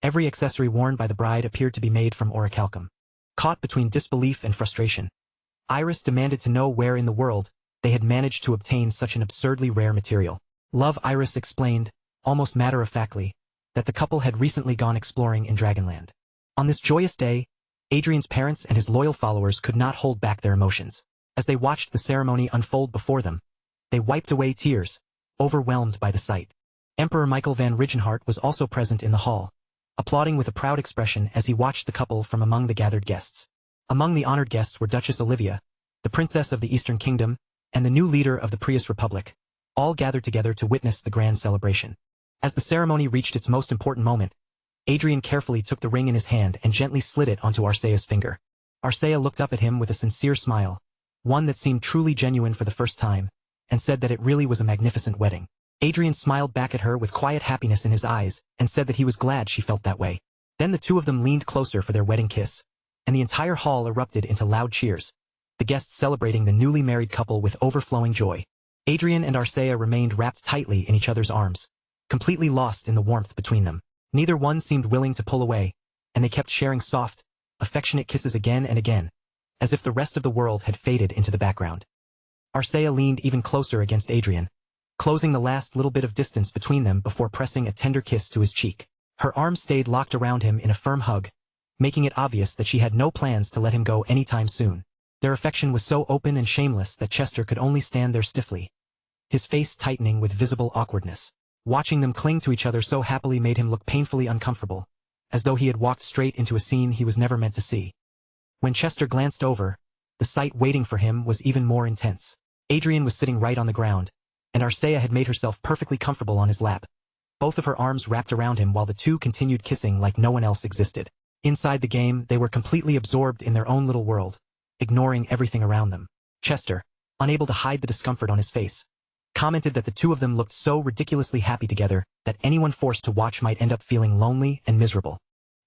Every accessory worn by the bride appeared to be made from orichalcum. Caught between disbelief and frustration, Iris demanded to know where in the world they had managed to obtain such an absurdly rare material. Love Iris explained, almost matter-of-factly, that the couple had recently gone exploring in Dragonland. On this joyous day, Adrian's parents and his loyal followers could not hold back their emotions. As they watched the ceremony unfold before them, they wiped away tears, overwhelmed by the sight. Emperor Michael van Rigenhart was also present in the hall, applauding with a proud expression as he watched the couple from among the gathered guests. Among the honored guests were Duchess Olivia, the Princess of the Eastern Kingdom, and the new leader of the Prius Republic, all gathered together to witness the grand celebration. As the ceremony reached its most important moment, Adrian carefully took the ring in his hand and gently slid it onto Arcea's finger. Arcea looked up at him with a sincere smile, one that seemed truly genuine for the first time, and said that it really was a magnificent wedding. Adrian smiled back at her with quiet happiness in his eyes and said that he was glad she felt that way. Then the two of them leaned closer for their wedding kiss, and the entire hall erupted into loud cheers, the guests celebrating the newly married couple with overflowing joy. Adrian and Arcea remained wrapped tightly in each other's arms, completely lost in the warmth between them. Neither one seemed willing to pull away, and they kept sharing soft, affectionate kisses again and again, as if the rest of the world had faded into the background. Arcea leaned even closer against Adrian, closing the last little bit of distance between them before pressing a tender kiss to his cheek. Her arms stayed locked around him in a firm hug, making it obvious that she had no plans to let him go anytime soon. Their affection was so open and shameless that Chester could only stand there stiffly, his face tightening with visible awkwardness. Watching them cling to each other so happily made him look painfully uncomfortable, as though he had walked straight into a scene he was never meant to see. When Chester glanced over, the sight waiting for him was even more intense. Adrian was sitting right on the ground, and Arcea had made herself perfectly comfortable on his lap, both of her arms wrapped around him while the two continued kissing like no one else existed. Inside the game, they were completely absorbed in their own little world, ignoring everything around them. Chester, unable to hide the discomfort on his face, commented that the two of them looked so ridiculously happy together that anyone forced to watch might end up feeling lonely and miserable.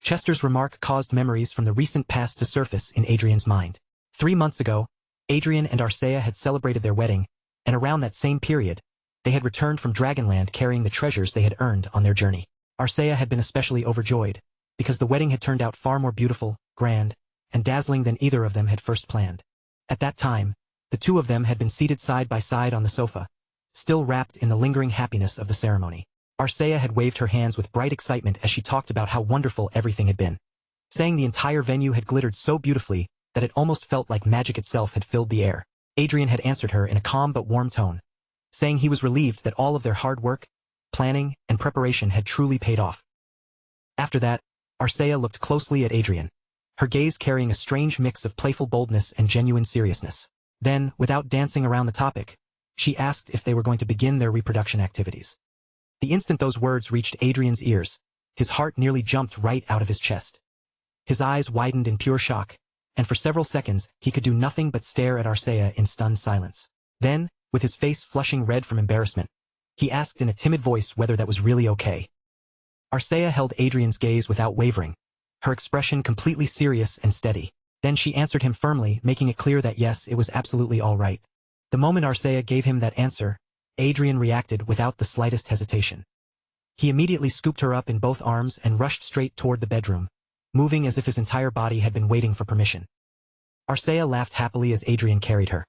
Chester's remark caused memories from the recent past to surface in Adrian's mind. 3 months ago, Adrian and Arcea had celebrated their wedding, and around that same period, they had returned from Dragonland carrying the treasures they had earned on their journey. Arcea had been especially overjoyed, because the wedding had turned out far more beautiful, grand, and dazzling than either of them had first planned. At that time, the two of them had been seated side by side on the sofa, still wrapped in the lingering happiness of the ceremony. Arcea had waved her hands with bright excitement as she talked about how wonderful everything had been, saying the entire venue had glittered so beautifully that it almost felt like magic itself had filled the air. Adrian had answered her in a calm but warm tone, saying he was relieved that all of their hard work, planning, and preparation had truly paid off. After that, Arcea looked closely at Adrian, her gaze carrying a strange mix of playful boldness and genuine seriousness. Then, without dancing around the topic, she asked if they were going to begin their reproduction activities. The instant those words reached Adrian's ears, his heart nearly jumped right out of his chest. His eyes widened in pure shock, and for several seconds he could do nothing but stare at Arcea in stunned silence. Then, with his face flushing red from embarrassment, he asked in a timid voice whether that was really okay. Arcea held Adrian's gaze without wavering, her expression completely serious and steady. Then she answered him firmly, making it clear that yes, it was absolutely all right. The moment Arcea gave him that answer, Adrian reacted without the slightest hesitation. He immediately scooped her up in both arms and rushed straight toward the bedroom, moving as if his entire body had been waiting for permission. Arcea laughed happily as Adrian carried her,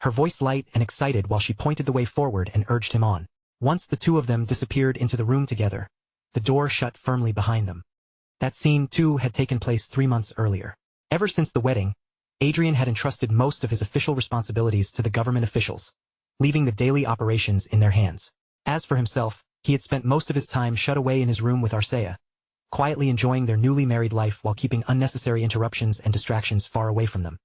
her voice light and excited while she pointed the way forward and urged him on. Once the two of them disappeared into the room together, the door shut firmly behind them. That scene, too, had taken place 3 months earlier. Ever since the wedding, Adrian had entrusted most of his official responsibilities to the government officials, leaving the daily operations in their hands. As for himself, he had spent most of his time shut away in his room with Arcea, quietly enjoying their newly married life while keeping unnecessary interruptions and distractions far away from them.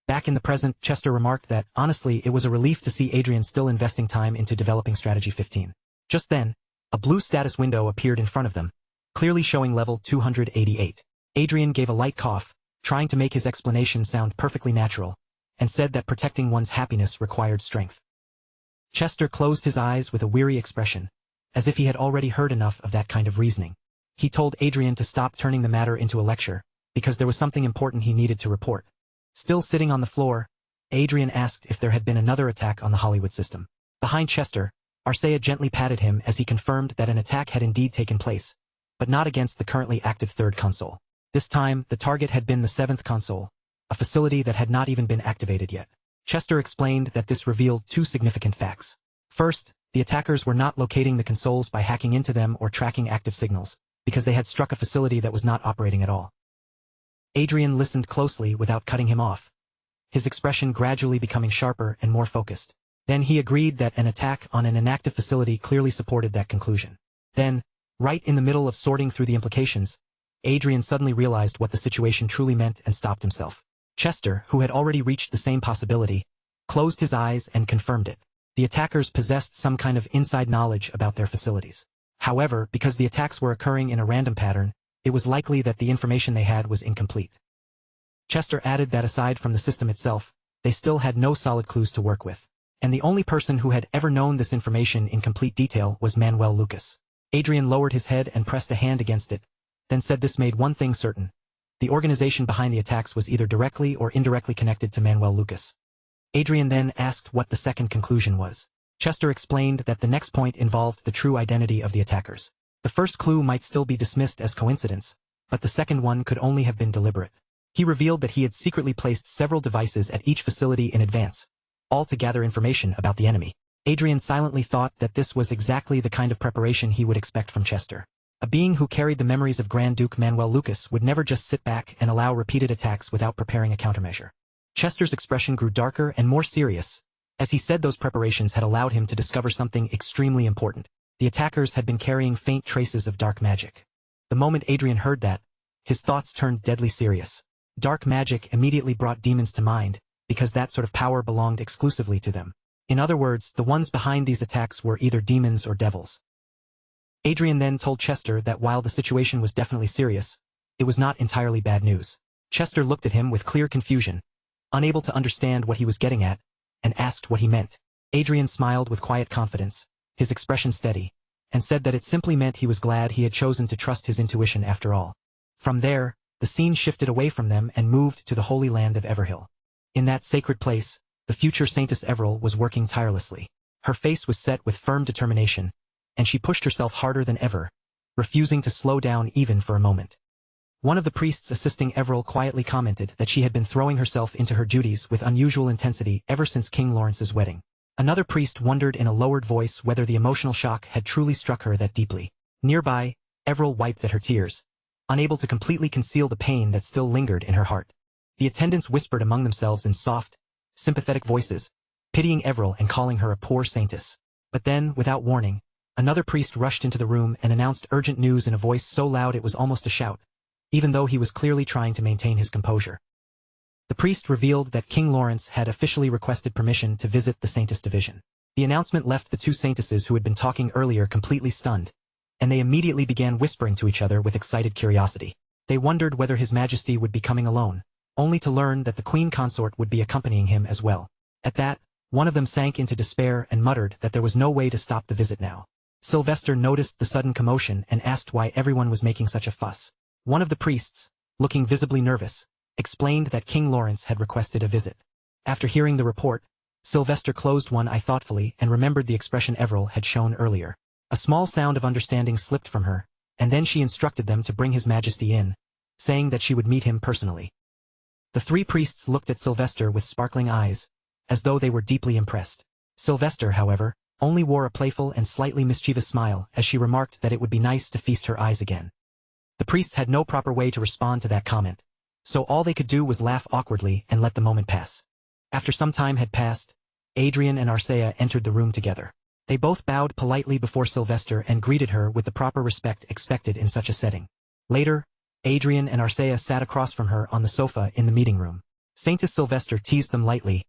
Back in the present, Chester remarked that, honestly, it was a relief to see Adrian still investing time into developing Strategy 15. Just then, a blue status window appeared in front of them, clearly showing level 288. Adrian gave a light cough, trying to make his explanation sound perfectly natural, and said that protecting one's happiness required strength. Chester closed his eyes with a weary expression, as if he had already heard enough of that kind of reasoning. He told Adrian to stop turning the matter into a lecture, because there was something important he needed to report. Still sitting on the floor, Adrian asked if there had been another attack on the Hollywood system. Behind Chester, Arcea gently patted him as he confirmed that an attack had indeed taken place, but not against the currently active third console. This time, the target had been the 7th console, a facility that had not even been activated yet. Chester explained that this revealed 2 significant facts. First, the attackers were not locating the consoles by hacking into them or tracking active signals, because they had struck a facility that was not operating at all. Adrian listened closely without cutting him off, his expression gradually becoming sharper and more focused. Then he agreed that an attack on an inactive facility clearly supported that conclusion. Then, right in the middle of sorting through the implications, Adrian suddenly realized what the situation truly meant and stopped himself. Chester, who had already reached the same possibility, closed his eyes and confirmed it. The attackers possessed some kind of inside knowledge about their facilities. However, because the attacks were occurring in a random pattern, it was likely that the information they had was incomplete. Chester added that aside from the system itself, they still had no solid clues to work with. And the only person who had ever known this information in complete detail was Manuel Lucas. Adrian lowered his head and pressed a hand against it, then said this made one thing certain. The organization behind the attacks was either directly or indirectly connected to Manuel Lucas. Adrian then asked what the second conclusion was. Chester explained that the next point involved the true identity of the attackers. The first clue might still be dismissed as coincidence, but the second one could only have been deliberate. He revealed that he had secretly placed several devices at each facility in advance, all to gather information about the enemy. Adrian silently thought that this was exactly the kind of preparation he would expect from Chester. A being who carried the memories of Grand Duke Manuel Lucas would never just sit back and allow repeated attacks without preparing a countermeasure. Chester's expression grew darker and more serious, as he said those preparations had allowed him to discover something extremely important. The attackers had been carrying faint traces of dark magic. The moment Adrian heard that, his thoughts turned deadly serious. Dark magic immediately brought demons to mind, because that sort of power belonged exclusively to them. In other words, the ones behind these attacks were either demons or devils. Adrian then told Chester that while the situation was definitely serious, it was not entirely bad news. Chester looked at him with clear confusion, unable to understand what he was getting at, and asked what he meant. Adrian smiled with quiet confidence, his expression steady, and said that it simply meant he was glad he had chosen to trust his intuition after all. From there, the scene shifted away from them and moved to the holy land of Everhill. In that sacred place, the future Saintess Everil was working tirelessly. Her face was set with firm determination, and she pushed herself harder than ever, refusing to slow down even for a moment. One of the priests assisting Everil quietly commented that she had been throwing herself into her duties with unusual intensity ever since King Lawrence's wedding. Another priest wondered in a lowered voice whether the emotional shock had truly struck her that deeply. Nearby, Everil wiped at her tears, unable to completely conceal the pain that still lingered in her heart. The attendants whispered among themselves in soft, sympathetic voices, pitying Everil and calling her a poor saintess. But then, without warning, another priest rushed into the room and announced urgent news in a voice so loud it was almost a shout, even though he was clearly trying to maintain his composure. The priest revealed that King Lawrence had officially requested permission to visit the Saintess division. The announcement left the two saintesses who had been talking earlier completely stunned, and they immediately began whispering to each other with excited curiosity. They wondered whether His Majesty would be coming alone, only to learn that the Queen Consort would be accompanying him as well. At that, one of them sank into despair and muttered that there was no way to stop the visit now. Sylvester noticed the sudden commotion and asked why everyone was making such a fuss. One of the priests, looking visibly nervous, explained that King Lawrence had requested a visit. After hearing the report, Sylvester closed one eye thoughtfully and remembered the expression Everil had shown earlier. A small sound of understanding slipped from her, and then she instructed them to bring His Majesty in, saying that she would meet him personally. The three priests looked at Sylvester with sparkling eyes, as though they were deeply impressed. Sylvester, however, only wore a playful and slightly mischievous smile as she remarked that it would be nice to feast her eyes again. The priests had no proper way to respond to that comment, so all they could do was laugh awkwardly and let the moment pass. After some time had passed, Adrian and Arcea entered the room together. They both bowed politely before Sylvester and greeted her with the proper respect expected in such a setting. Later, Adrian and Arcea sat across from her on the sofa in the meeting room. Saintess Sylvester teased them lightly,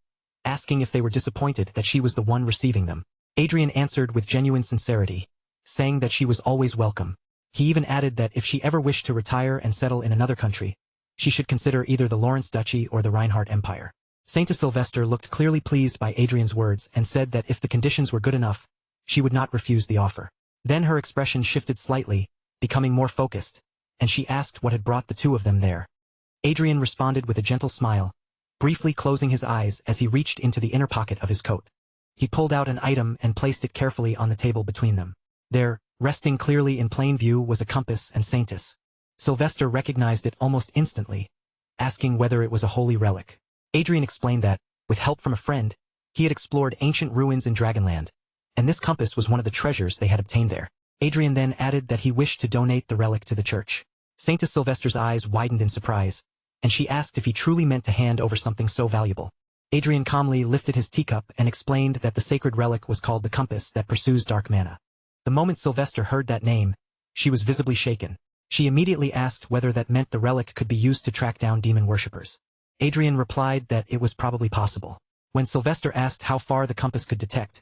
asking if they were disappointed that she was the one receiving them. Adrian answered with genuine sincerity, saying that she was always welcome. He even added that if she ever wished to retire and settle in another country, she should consider either the Lawrence Duchy or the Reinhardt Empire. Saintess Sylvester looked clearly pleased by Adrian's words and said that if the conditions were good enough, she would not refuse the offer. Then her expression shifted slightly, becoming more focused, and she asked what had brought the two of them there. Adrian responded with a gentle smile, briefly closing his eyes as he reached into the inner pocket of his coat. He pulled out an item and placed it carefully on the table between them. There, resting clearly in plain view, was a compass and Saintess. Sylvester recognized it almost instantly, asking whether it was a holy relic. Adrian explained that, with help from a friend, he had explored ancient ruins in Dragonland, and this compass was one of the treasures they had obtained there. Adrian then added that he wished to donate the relic to the church. Saintess Sylvester's eyes widened in surprise, and she asked if he truly meant to hand over something so valuable. Adrian calmly lifted his teacup and explained that the sacred relic was called the compass that pursues dark mana. The moment Sylvester heard that name, she was visibly shaken. She immediately asked whether that meant the relic could be used to track down demon worshippers. Adrian replied that it was probably possible. When Sylvester asked how far the compass could detect,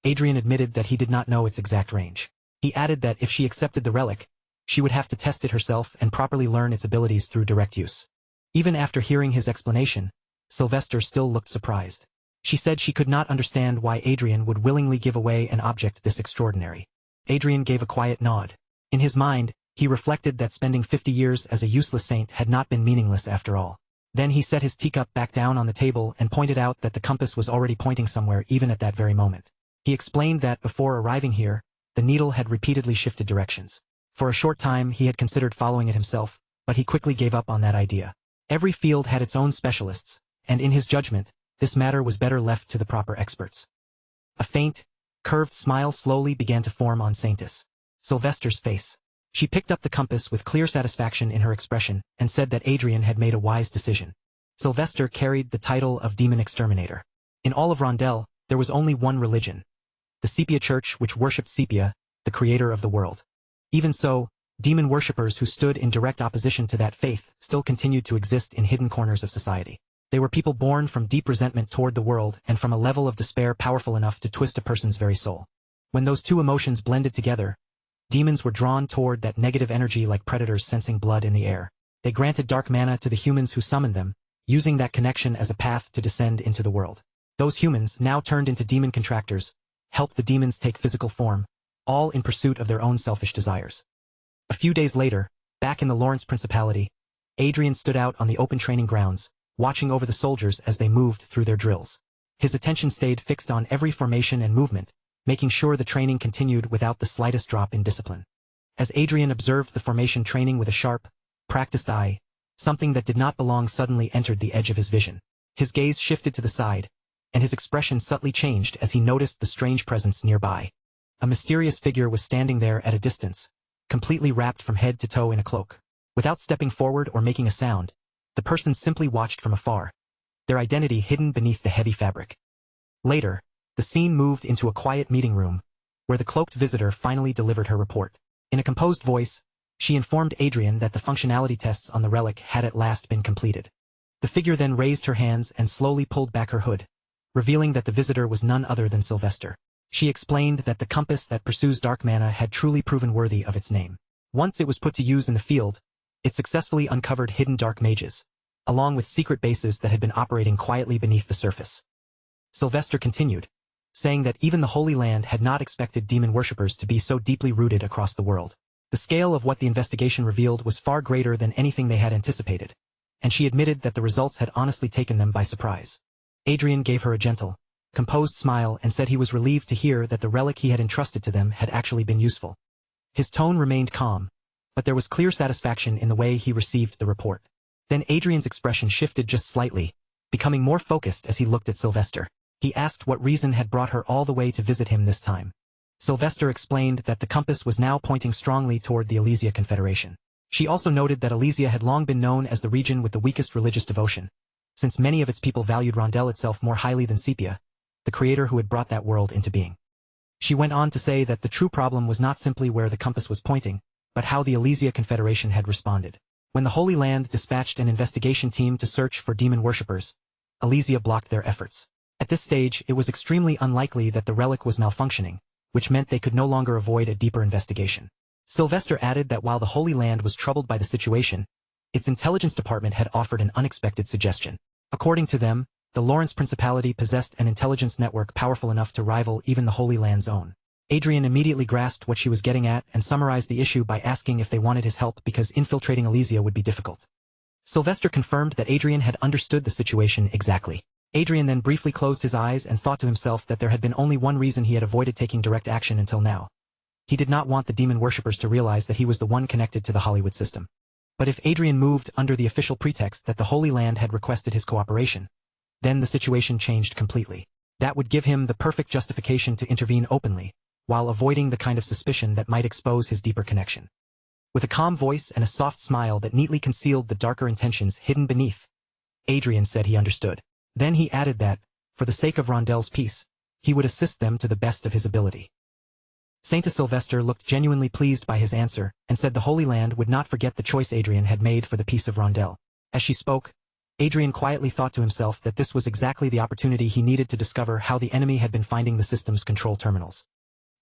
Adrian admitted that he did not know its exact range. He added that if she accepted the relic, she would have to test it herself and properly learn its abilities through direct use. Even after hearing his explanation, Sylvester still looked surprised. She said she could not understand why Adrian would willingly give away an object this extraordinary. Adrian gave a quiet nod. In his mind, he reflected that spending 50 years as a useless saint had not been meaningless after all. Then he set his teacup back down on the table and pointed out that the compass was already pointing somewhere even at that very moment. He explained that before arriving here, the needle had repeatedly shifted directions. For a short time he had considered following it himself, but he quickly gave up on that idea. Every field had its own specialists, and in his judgment, this matter was better left to the proper experts. A faint, curved smile slowly began to form on Saintess Sylvester's face. She picked up the compass with clear satisfaction in her expression and said that Adrian had made a wise decision. Sylvester carried the title of Demon Exterminator. In all of Rondel, there was only one religion, the Sepia Church, which worshipped Sepia, the creator of the world. Even so, demon worshippers who stood in direct opposition to that faith still continued to exist in hidden corners of society. They were people born from deep resentment toward the world and from a level of despair powerful enough to twist a person's very soul. When those two emotions blended together, demons were drawn toward that negative energy like predators sensing blood in the air. They granted dark mana to the humans who summoned them, using that connection as a path to descend into the world. Those humans, now turned into demon contractors, helped the demons take physical form, all in pursuit of their own selfish desires. A few days later, back in the Lawrence Principality, Adrian stood out on the open training grounds, watching over the soldiers as they moved through their drills. His attention stayed fixed on every formation and movement, making sure the training continued without the slightest drop in discipline. As Adrian observed the formation training with a sharp, practiced eye, something that did not belong suddenly entered the edge of his vision. His gaze shifted to the side, and his expression subtly changed as he noticed the strange presence nearby. A mysterious figure was standing there at a distance, completely wrapped from head to toe in a cloak. Without stepping forward or making a sound, The person simply watched from afar, their identity hidden beneath the heavy fabric. Later, the scene moved into a quiet meeting room, where the cloaked visitor finally delivered her report. In a composed voice, she informed Adrian that the functionality tests on the relic had at last been completed. The figure then raised her hands and slowly pulled back her hood, revealing that the visitor was none other than Sylvester. She explained that the compass that pursues dark mana had truly proven worthy of its name. Once it was put to use in the field, it successfully uncovered hidden dark mages, along with secret bases that had been operating quietly beneath the surface. Sylvester continued, saying that even the Holy Land had not expected demon worshippers to be so deeply rooted across the world. The scale of what the investigation revealed was far greater than anything they had anticipated, and she admitted that the results had honestly taken them by surprise. Adrian gave her a gentle, composed smile and said he was relieved to hear that the relic he had entrusted to them had actually been useful. His tone remained calm, but there was clear satisfaction in the way he received the report. Then Adrian's expression shifted just slightly, becoming more focused as he looked at Sylvester. He asked what reason had brought her all the way to visit him this time. Sylvester explained that the compass was now pointing strongly toward the Elysia Confederation. She also noted that Elysia had long been known as the region with the weakest religious devotion, since many of its people valued Rondel itself more highly than Sepia, the creator who had brought that world into being. She went on to say that the true problem was not simply where the compass was pointing, but how the Elysia Confederation had responded. When the Holy Land dispatched an investigation team to search for demon worshippers, Elysia blocked their efforts. At this stage, it was extremely unlikely that the relic was malfunctioning, which meant they could no longer avoid a deeper investigation. Sylvester added that while the Holy Land was troubled by the situation, its intelligence department had offered an unexpected suggestion. According to them, the Lawrence Principality possessed an intelligence network powerful enough to rival even the Holy Land's own. Adrian immediately grasped what she was getting at and summarized the issue by asking if they wanted his help because infiltrating Elysia would be difficult. Sylvester confirmed that Adrian had understood the situation exactly. Adrian then briefly closed his eyes and thought to himself that there had been only one reason he had avoided taking direct action until now. He did not want the demon worshippers to realize that he was the one connected to the Hollywood system. But if Adrian moved under the official pretext that the Holy Land had requested his cooperation, then the situation changed completely. That would give him the perfect justification to intervene openly, while avoiding the kind of suspicion that might expose his deeper connection. With a calm voice and a soft smile that neatly concealed the darker intentions hidden beneath, Adrian said he understood. Then he added that, for the sake of Rondel's peace, he would assist them to the best of his ability. Saint Sylvester looked genuinely pleased by his answer, and said the Holy Land would not forget the choice Adrian had made for the peace of Rondel. As she spoke, Adrian quietly thought to himself that this was exactly the opportunity he needed to discover how the enemy had been finding the system's control terminals.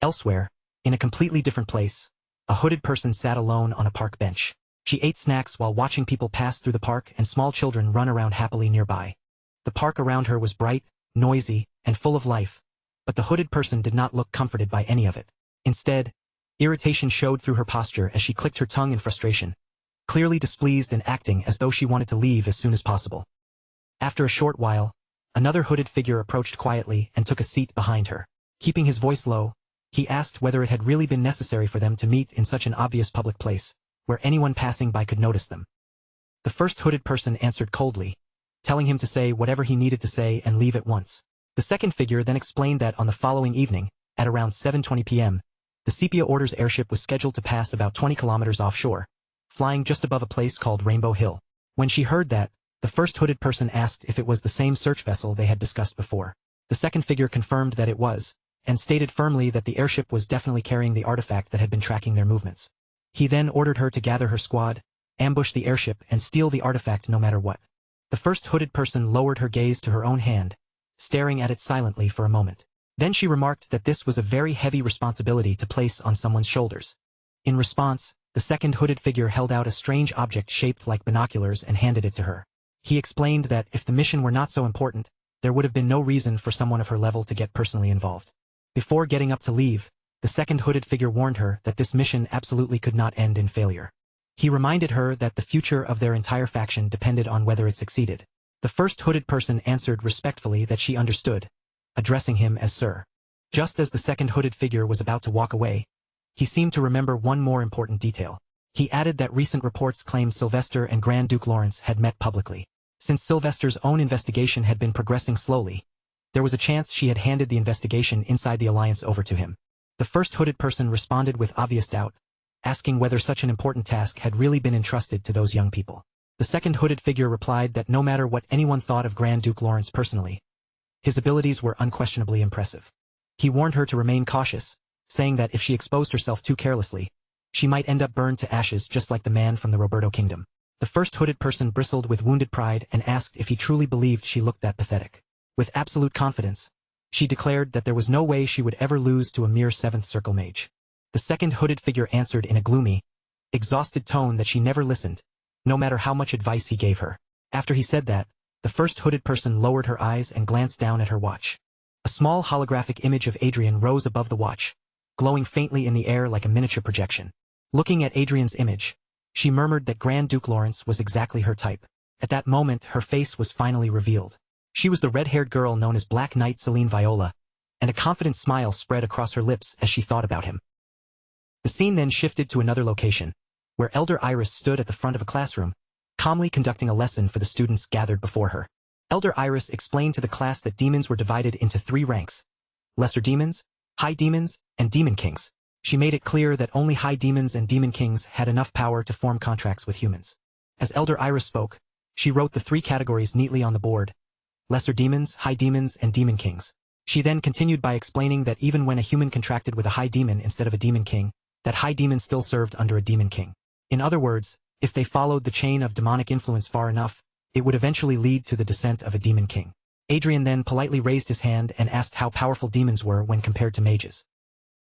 Elsewhere, in a completely different place, a hooded person sat alone on a park bench. She ate snacks while watching people pass through the park and small children run around happily nearby. The park around her was bright, noisy, and full of life, but the hooded person did not look comforted by any of it. Instead, irritation showed through her posture as she clicked her tongue in frustration, clearly displeased and acting as though she wanted to leave as soon as possible. After a short while, another hooded figure approached quietly and took a seat behind her. Keeping his voice low, he asked whether it had really been necessary for them to meet in such an obvious public place, where anyone passing by could notice them. The first hooded person answered coldly, telling him to say whatever he needed to say and leave at once. The second figure then explained that on the following evening, at around 7:20 p.m., the Sepia Order's airship was scheduled to pass about 20 kilometers offshore, flying just above a place called Rainbow Hill. When she heard that, the first hooded person asked if it was the same search vessel they had discussed before. The second figure confirmed that it was, and stated firmly that the airship was definitely carrying the artifact that had been tracking their movements. He then ordered her to gather her squad, ambush the airship and steal the artifact no matter what. The first hooded person lowered her gaze to her own hand, staring at it silently for a moment. Then she remarked that this was a very heavy responsibility to place on someone's shoulders. In response, the second hooded figure held out a strange object shaped like binoculars and handed it to her. He explained that if the mission were not so important, there would have been no reason for someone of her level to get personally involved. Before getting up to leave, the second hooded figure warned her that this mission absolutely could not end in failure. He reminded her that the future of their entire faction depended on whether it succeeded. The first hooded person answered respectfully that she understood, addressing him as Sir. Just as the second hooded figure was about to walk away, he seemed to remember one more important detail. He added that recent reports claimed Sylvester and Grand Duke Lawrence had met publicly. Since Sylvester's own investigation had been progressing slowly, there was a chance she had handed the investigation inside the Alliance over to him. The first hooded person responded with obvious doubt, asking whether such an important task had really been entrusted to those young people. The second hooded figure replied that no matter what anyone thought of Grand Duke Lawrence personally, his abilities were unquestionably impressive. He warned her to remain cautious, saying that if she exposed herself too carelessly, she might end up burned to ashes just like the man from the Roberto Kingdom. The first hooded person bristled with wounded pride and asked if he truly believed she looked that pathetic. With absolute confidence, she declared that there was no way she would ever lose to a mere 7th Circle mage. The second hooded figure answered in a gloomy, exhausted tone that she never listened, no matter how much advice he gave her. After he said that, the first hooded person lowered her eyes and glanced down at her watch. A small holographic image of Adrian rose above the watch, glowing faintly in the air like a miniature projection. Looking at Adrian's image, she murmured that Grand Duke Lawrence was exactly her type. At that moment, her face was finally revealed. She was the red-haired girl known as Black Knight Celine Viola, and a confident smile spread across her lips as she thought about him. The scene then shifted to another location, where Elder Iris stood at the front of a classroom, calmly conducting a lesson for the students gathered before her. Elder Iris explained to the class that demons were divided into 3 ranks: lesser demons, high demons, and demon kings. She made it clear that only high demons and demon kings had enough power to form contracts with humans. As Elder Iris spoke, she wrote the 3 categories neatly on the board: lesser demons, high demons, and demon kings. She then continued by explaining that even when a human contracted with a high demon instead of a demon king, that high demon still served under a demon king. In other words, if they followed the chain of demonic influence far enough, it would eventually lead to the descent of a demon king. Adrian then politely raised his hand and asked how powerful demons were when compared to mages.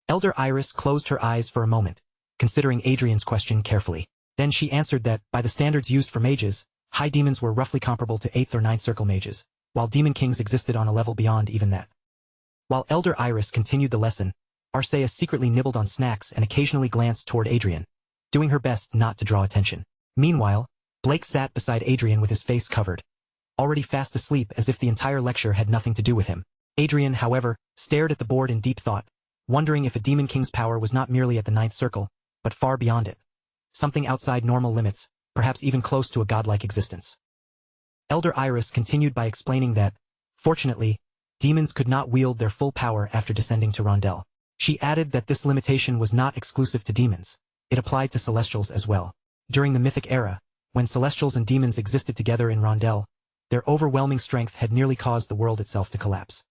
Elder Iris closed her eyes for a moment, considering Adrian's question carefully. Then she answered that, by the standards used for mages, high demons were roughly comparable to 8th or 9th Circle mages, while demon kings existed on a level beyond even that. While Elder Iris continued the lesson, Arcea secretly nibbled on snacks and occasionally glanced toward Adrian, doing her best not to draw attention. Meanwhile, Blake sat beside Adrian with his face covered, already fast asleep as if the entire lecture had nothing to do with him. Adrian, however, stared at the board in deep thought, wondering if a demon king's power was not merely at the 9th Circle, but far beyond it. Something outside normal limits, perhaps even close to a godlike existence. Elder Iris continued by explaining that, fortunately, demons could not wield their full power after descending to Rondel. She added that this limitation was not exclusive to demons. It applied to celestials as well. During the Mythic Era, when celestials and demons existed together in Rondel, their overwhelming strength had nearly caused the world itself to collapse.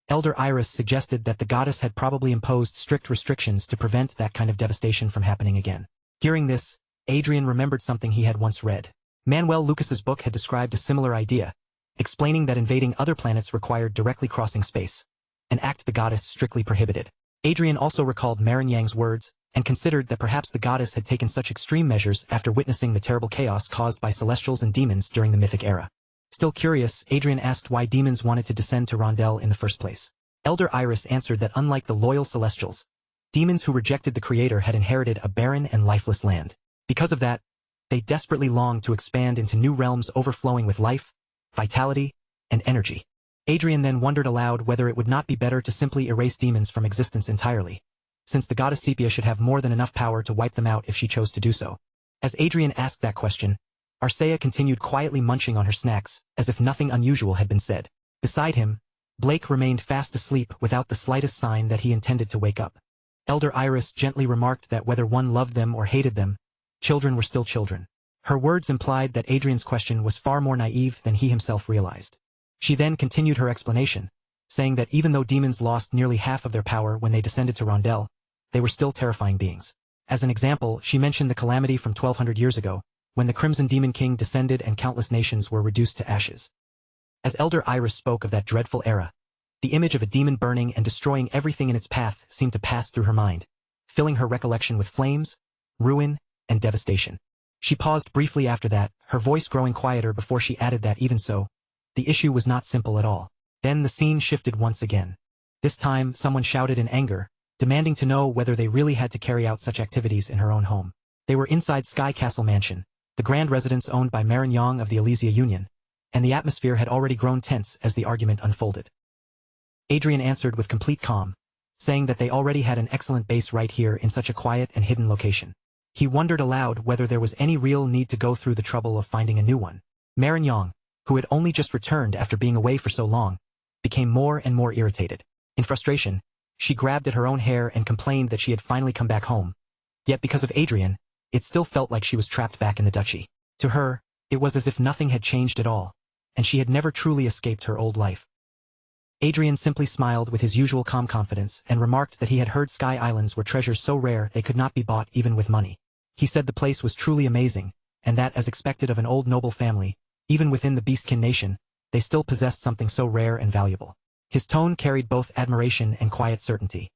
Elder Iris suggested that the goddess had probably imposed strict restrictions to prevent that kind of devastation from happening again. Hearing this, Adrian remembered something he had once read. Manuel Lucas's book had described a similar idea, explaining that invading other planets required directly crossing space, an act the goddess strictly prohibited. Adrian also recalled Marin Yang's words, and considered that perhaps the goddess had taken such extreme measures after witnessing the terrible chaos caused by celestials and demons during the Mythic Era. Still curious, Adrian asked why demons wanted to descend to Rondel in the first place. Elder Iris answered that unlike the loyal celestials, demons who rejected the Creator had inherited a barren and lifeless land. Because of that, they desperately longed to expand into new realms overflowing with life, vitality, and energy. Adrian then wondered aloud whether it would not be better to simply erase demons from existence entirely, since the goddess Sepia should have more than enough power to wipe them out if she chose to do so. As Adrian asked that question, Arcea continued quietly munching on her snacks, as if nothing unusual had been said. Beside him, Blake remained fast asleep without the slightest sign that he intended to wake up. Elder Iris gently remarked that whether one loved them or hated them, children were still children. Her words implied that Adrian's question was far more naive than he himself realized. She then continued her explanation, saying that even though demons lost nearly half of their power when they descended to Rondel, they were still terrifying beings. As an example, she mentioned the calamity from 1200 years ago, when the Crimson Demon King descended and countless nations were reduced to ashes. As Elder Iris spoke of that dreadful era, the image of a demon burning and destroying everything in its path seemed to pass through her mind, filling her recollection with flames, ruin, and devastation. She paused briefly after that, her voice growing quieter before she added that even so, the issue was not simple at all. Then the scene shifted once again. This time, someone shouted in anger, demanding to know whether they really had to carry out such activities in her own home. They were inside Sky Castle Mansion, the grand residence owned by Marin Yang of the Elysia Union, and the atmosphere had already grown tense as the argument unfolded. Adrian answered with complete calm, saying that they already had an excellent base right here in such a quiet and hidden location. He wondered aloud whether there was any real need to go through the trouble of finding a new one. Marin Yang, who had only just returned after being away for so long, became more and more irritated. In frustration, she grabbed at her own hair and complained that she had finally come back home. Yet because of Adrian, it still felt like she was trapped back in the duchy. To her, It was as if nothing had changed at all, and she had never truly escaped her old life. Adrian simply smiled with his usual calm confidence and remarked that he had heard Sky Islands were treasures so rare they could not be bought even with money. He said the place was truly amazing, and that as expected of an old noble family, even within the Beastkin nation, they still possessed something so rare and valuable. His tone carried both admiration and quiet certainty.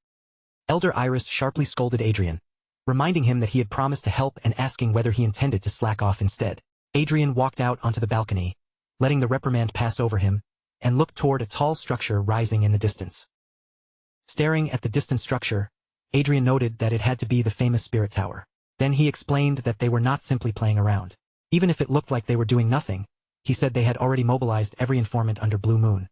Elder Iris sharply scolded Adrian, reminding him that he had promised to help and asking whether he intended to slack off instead. Adrian walked out onto the balcony, letting the reprimand pass over him, and looked toward a tall structure rising in the distance. Staring at the distant structure, Adrian noted that it had to be the famous Spirit Tower. Then he explained that they were not simply playing around. Even if it looked like they were doing nothing, he said they had already mobilized every informant under Blue Moon.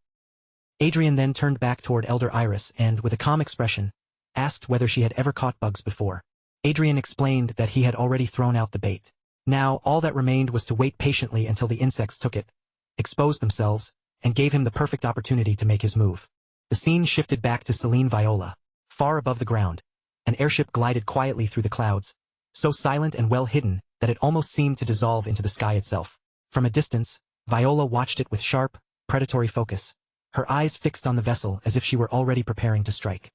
Adrian then turned back toward Elder Iris and, with a calm expression, asked whether she had ever caught bugs before. Adrian explained that he had already thrown out the bait. Now, all that remained was to wait patiently until the insects took it, exposed themselves, and gave him the perfect opportunity to make his move. The scene shifted back to Celine Viola. Far above the ground, an airship glided quietly through the clouds, so silent and well hidden that it almost seemed to dissolve into the sky itself. From a distance, Viola watched it with sharp, predatory focus, her eyes fixed on the vessel as if she were already preparing to strike.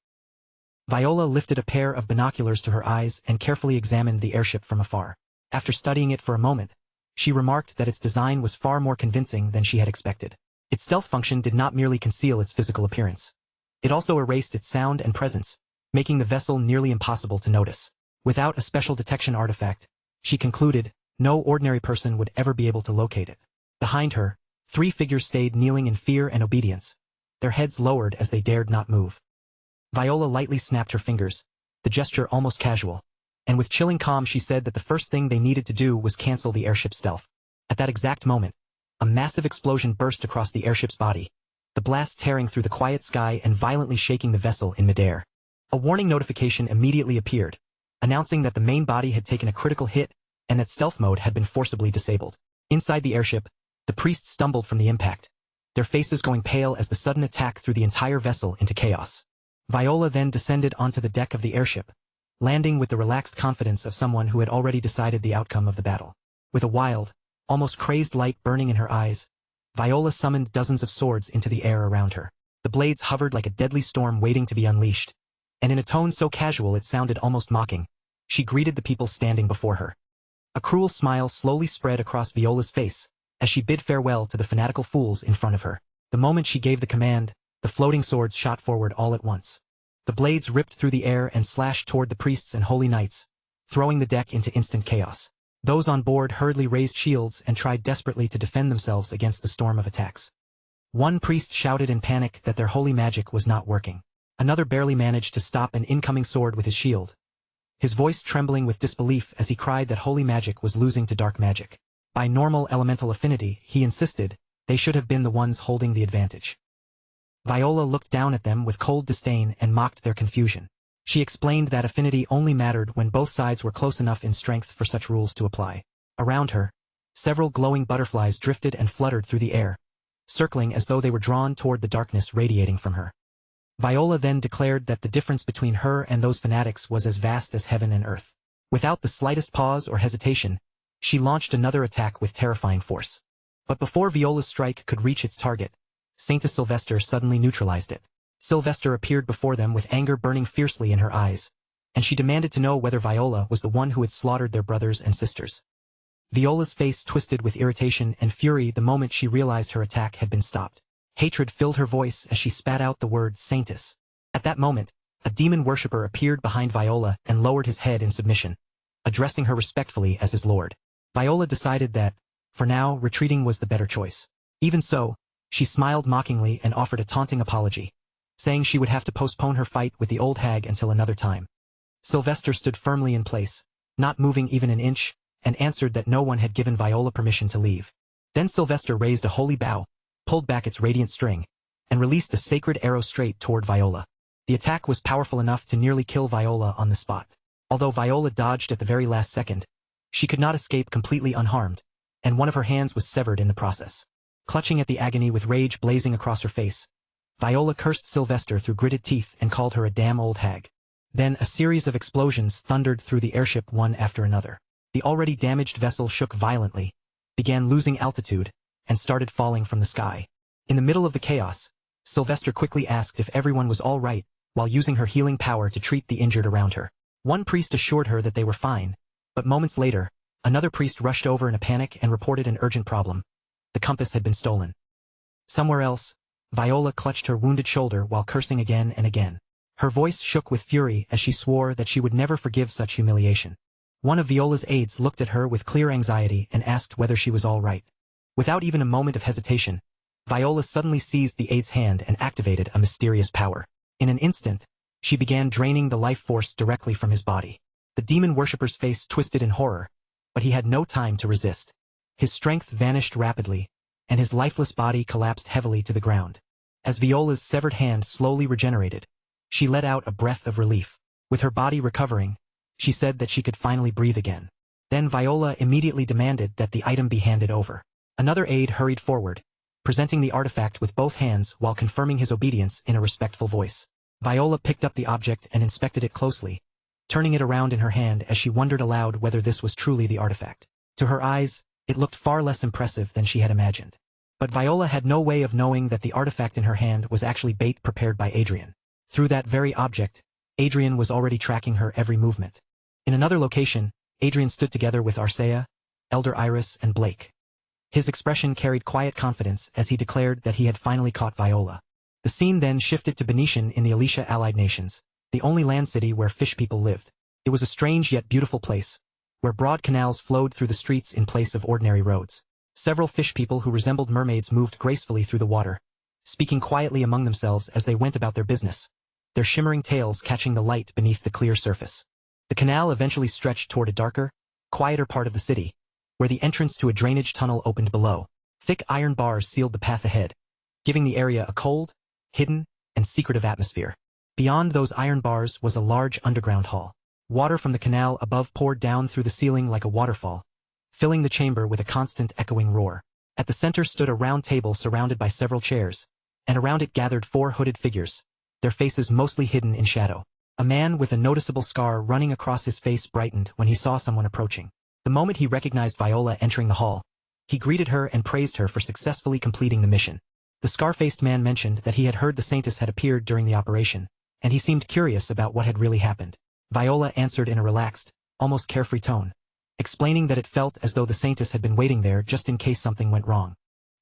Viola lifted a pair of binoculars to her eyes and carefully examined the airship from afar. After studying it for a moment, she remarked that its design was far more convincing than she had expected. Its stealth function did not merely conceal its physical appearance. It also erased its sound and presence, making the vessel nearly impossible to notice. Without a special detection artifact, she concluded, no ordinary person would ever be able to locate it. Behind her, 3 figures stayed kneeling in fear and obedience, their heads lowered as they dared not move. Viola lightly snapped her fingers, the gesture almost casual, and with chilling calm she said that the first thing they needed to do was cancel the airship's stealth. At that exact moment, a massive explosion burst across the airship's body, the blast tearing through the quiet sky and violently shaking the vessel in midair. A warning notification immediately appeared, announcing that the main body had taken a critical hit and that stealth mode had been forcibly disabled. Inside the airship, the priests stumbled from the impact, their faces going pale as the sudden attack threw the entire vessel into chaos. Viola then descended onto the deck of the airship, landing with the relaxed confidence of someone who had already decided the outcome of the battle. With a wild, almost crazed light burning in her eyes, Viola summoned dozens of swords into the air around her. The blades hovered like a deadly storm waiting to be unleashed, and in a tone so casual it sounded almost mocking, she greeted the people standing before her. A cruel smile slowly spread across Viola's face, as she bid farewell to the fanatical fools in front of her. The moment she gave the command, the floating swords shot forward all at once. The blades ripped through the air and slashed toward the priests and holy knights, throwing the deck into instant chaos. Those on board hurriedly raised shields and tried desperately to defend themselves against the storm of attacks. One priest shouted in panic that their holy magic was not working. Another barely managed to stop an incoming sword with his shield, his voice trembling with disbelief as he cried that holy magic was losing to dark magic. By normal elemental affinity, he insisted, they should have been the ones holding the advantage. Viola looked down at them with cold disdain and mocked their confusion. She explained that affinity only mattered when both sides were close enough in strength for such rules to apply. Around her, several glowing butterflies drifted and fluttered through the air, circling as though they were drawn toward the darkness radiating from her. Viola then declared that the difference between her and those fanatics was as vast as heaven and earth. Without the slightest pause or hesitation, she launched another attack with terrifying force. But before Viola's strike could reach its target, Saintess Sylvester suddenly neutralized it. Sylvester appeared before them with anger burning fiercely in her eyes, and she demanded to know whether Viola was the one who had slaughtered their brothers and sisters. Viola's face twisted with irritation and fury the moment she realized her attack had been stopped. Hatred filled her voice as she spat out the word Saintess. At that moment, a demon worshipper appeared behind Viola and lowered his head in submission, addressing her respectfully as his lord. Viola decided that, for now, retreating was the better choice. Even so, she smiled mockingly and offered a taunting apology, saying she would have to postpone her fight with the old hag until another time. Sylvester stood firmly in place, not moving even an inch, and answered that no one had given Viola permission to leave. Then Sylvester raised a holy bow, pulled back its radiant string, and released a sacred arrow straight toward Viola. The attack was powerful enough to nearly kill Viola on the spot. Although Viola dodged at the very last second, she could not escape completely unharmed, and one of her hands was severed in the process. Clutching at the agony with rage blazing across her face, Viola cursed Sylvester through gritted teeth and called her a damn old hag. Then a series of explosions thundered through the airship one after another. The already damaged vessel shook violently, began losing altitude, and started falling from the sky. In the middle of the chaos, Sylvester quickly asked if everyone was all right, while using her healing power to treat the injured around her. One priest assured her that they were fine, but moments later, another priest rushed over in a panic and reported an urgent problem. The compass had been stolen. Somewhere else, Viola clutched her wounded shoulder while cursing again and again. Her voice shook with fury as she swore that she would never forgive such humiliation. One of Viola's aides looked at her with clear anxiety and asked whether she was all right. Without even a moment of hesitation, Viola suddenly seized the aide's hand and activated a mysterious power. In an instant, she began draining the life force directly from his body. The demon worshipper's face twisted in horror, but he had no time to resist. His strength vanished rapidly, and his lifeless body collapsed heavily to the ground. As Viola's severed hand slowly regenerated, she let out a breath of relief. With her body recovering, she said that she could finally breathe again. Then Viola immediately demanded that the item be handed over. Another aide hurried forward, presenting the artifact with both hands while confirming his obedience in a respectful voice. Viola picked up the object and inspected it closely, turning it around in her hand as she wondered aloud whether this was truly the artifact. To her eyes, it looked far less impressive than she had imagined. But Viola had no way of knowing that the artifact in her hand was actually bait prepared by Adrian. Through that very object, Adrian was already tracking her every movement. In another location, Adrian stood together with Arcea, Elder Iris, and Blake. His expression carried quiet confidence as he declared that he had finally caught Viola. The scene then shifted to Benicia in the Alicia Allied Nations, the only land city where fish people lived. It was a strange yet beautiful place, where broad canals flowed through the streets in place of ordinary roads. Several fish people who resembled mermaids moved gracefully through the water, speaking quietly among themselves as they went about their business, their shimmering tails catching the light beneath the clear surface. The canal eventually stretched toward a darker, quieter part of the city, where the entrance to a drainage tunnel opened below. Thick iron bars sealed the path ahead, giving the area a cold, hidden, and secretive atmosphere. Beyond those iron bars was a large underground hall. Water from the canal above poured down through the ceiling like a waterfall, filling the chamber with a constant echoing roar. At the center stood a round table surrounded by several chairs, and around it gathered 4 hooded figures, their faces mostly hidden in shadow. A man with a noticeable scar running across his face brightened when he saw someone approaching. The moment he recognized Viola entering the hall, he greeted her and praised her for successfully completing the mission. The scar-faced man mentioned that he had heard the Saintess had appeared during the operation, and he seemed curious about what had really happened. Viola answered in a relaxed, almost carefree tone, explaining that it felt as though the Saintess had been waiting there just in case something went wrong.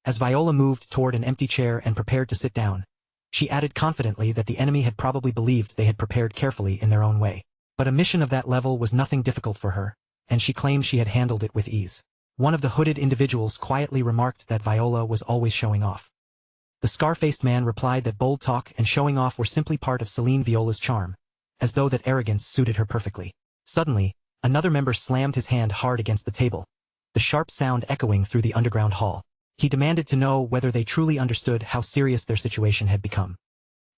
As Viola moved toward an empty chair and prepared to sit down, she added confidently that the enemy had probably believed they had prepared carefully in their own way. But a mission of that level was nothing difficult for her, and she claimed she had handled it with ease. One of the hooded individuals quietly remarked that Viola was always showing off. The scar-faced man replied that bold talk and showing off were simply part of Celine Viola's charm, as though that arrogance suited her perfectly. Suddenly, another member slammed his hand hard against the table, the sharp sound echoing through the underground hall. He demanded to know whether they truly understood how serious their situation had become.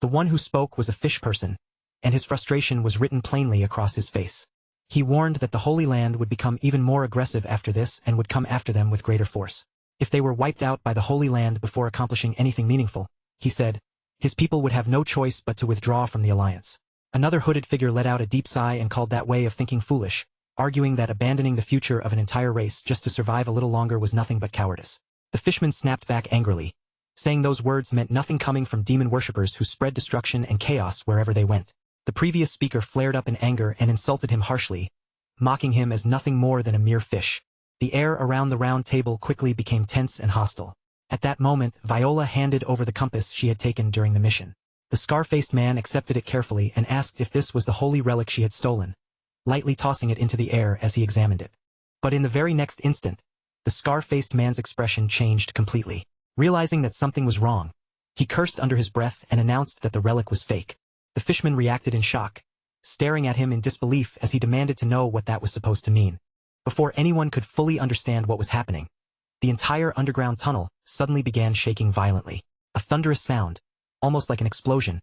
The one who spoke was a fish person, and his frustration was written plainly across his face. He warned that the Holy Land would become even more aggressive after this and would come after them with greater force. If they were wiped out by the Holy Land before accomplishing anything meaningful, he said, his people would have no choice but to withdraw from the alliance. Another hooded figure let out a deep sigh and called that way of thinking foolish, arguing that abandoning the future of an entire race just to survive a little longer was nothing but cowardice. The fishman snapped back angrily, saying those words meant nothing coming from demon worshippers who spread destruction and chaos wherever they went. The previous speaker flared up in anger and insulted him harshly, mocking him as nothing more than a mere fish. The air around the round table quickly became tense and hostile. At that moment, Viola handed over the compass she had taken during the mission. The scar-faced man accepted it carefully and asked if this was the holy relic she had stolen, lightly tossing it into the air as he examined it. But in the very next instant, the scar-faced man's expression changed completely. Realizing that something was wrong, he cursed under his breath and announced that the relic was fake. The fishman reacted in shock, staring at him in disbelief as he demanded to know what that was supposed to mean. Before anyone could fully understand what was happening, the entire underground tunnel suddenly began shaking violently. A thunderous sound, almost like an explosion,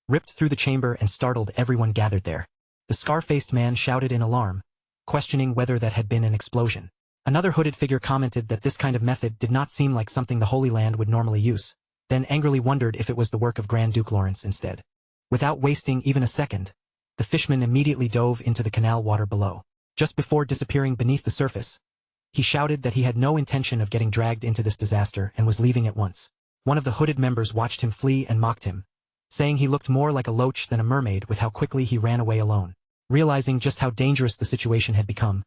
ripped through the chamber and startled everyone gathered there. The scar-faced man shouted in alarm, questioning whether that had been an explosion. Another hooded figure commented that this kind of method did not seem like something the Holy Land would normally use, then angrily wondered if it was the work of Grand Duke Lawrence instead. Without wasting even a second, the fishman immediately dove into the canal water below. Just before disappearing beneath the surface, He shouted that he had no intention of getting dragged into this disaster and was leaving at once. One of the hooded members watched him flee and mocked him, saying he looked more like a loach than a mermaid with how quickly he ran away alone. Realizing just how dangerous the situation had become,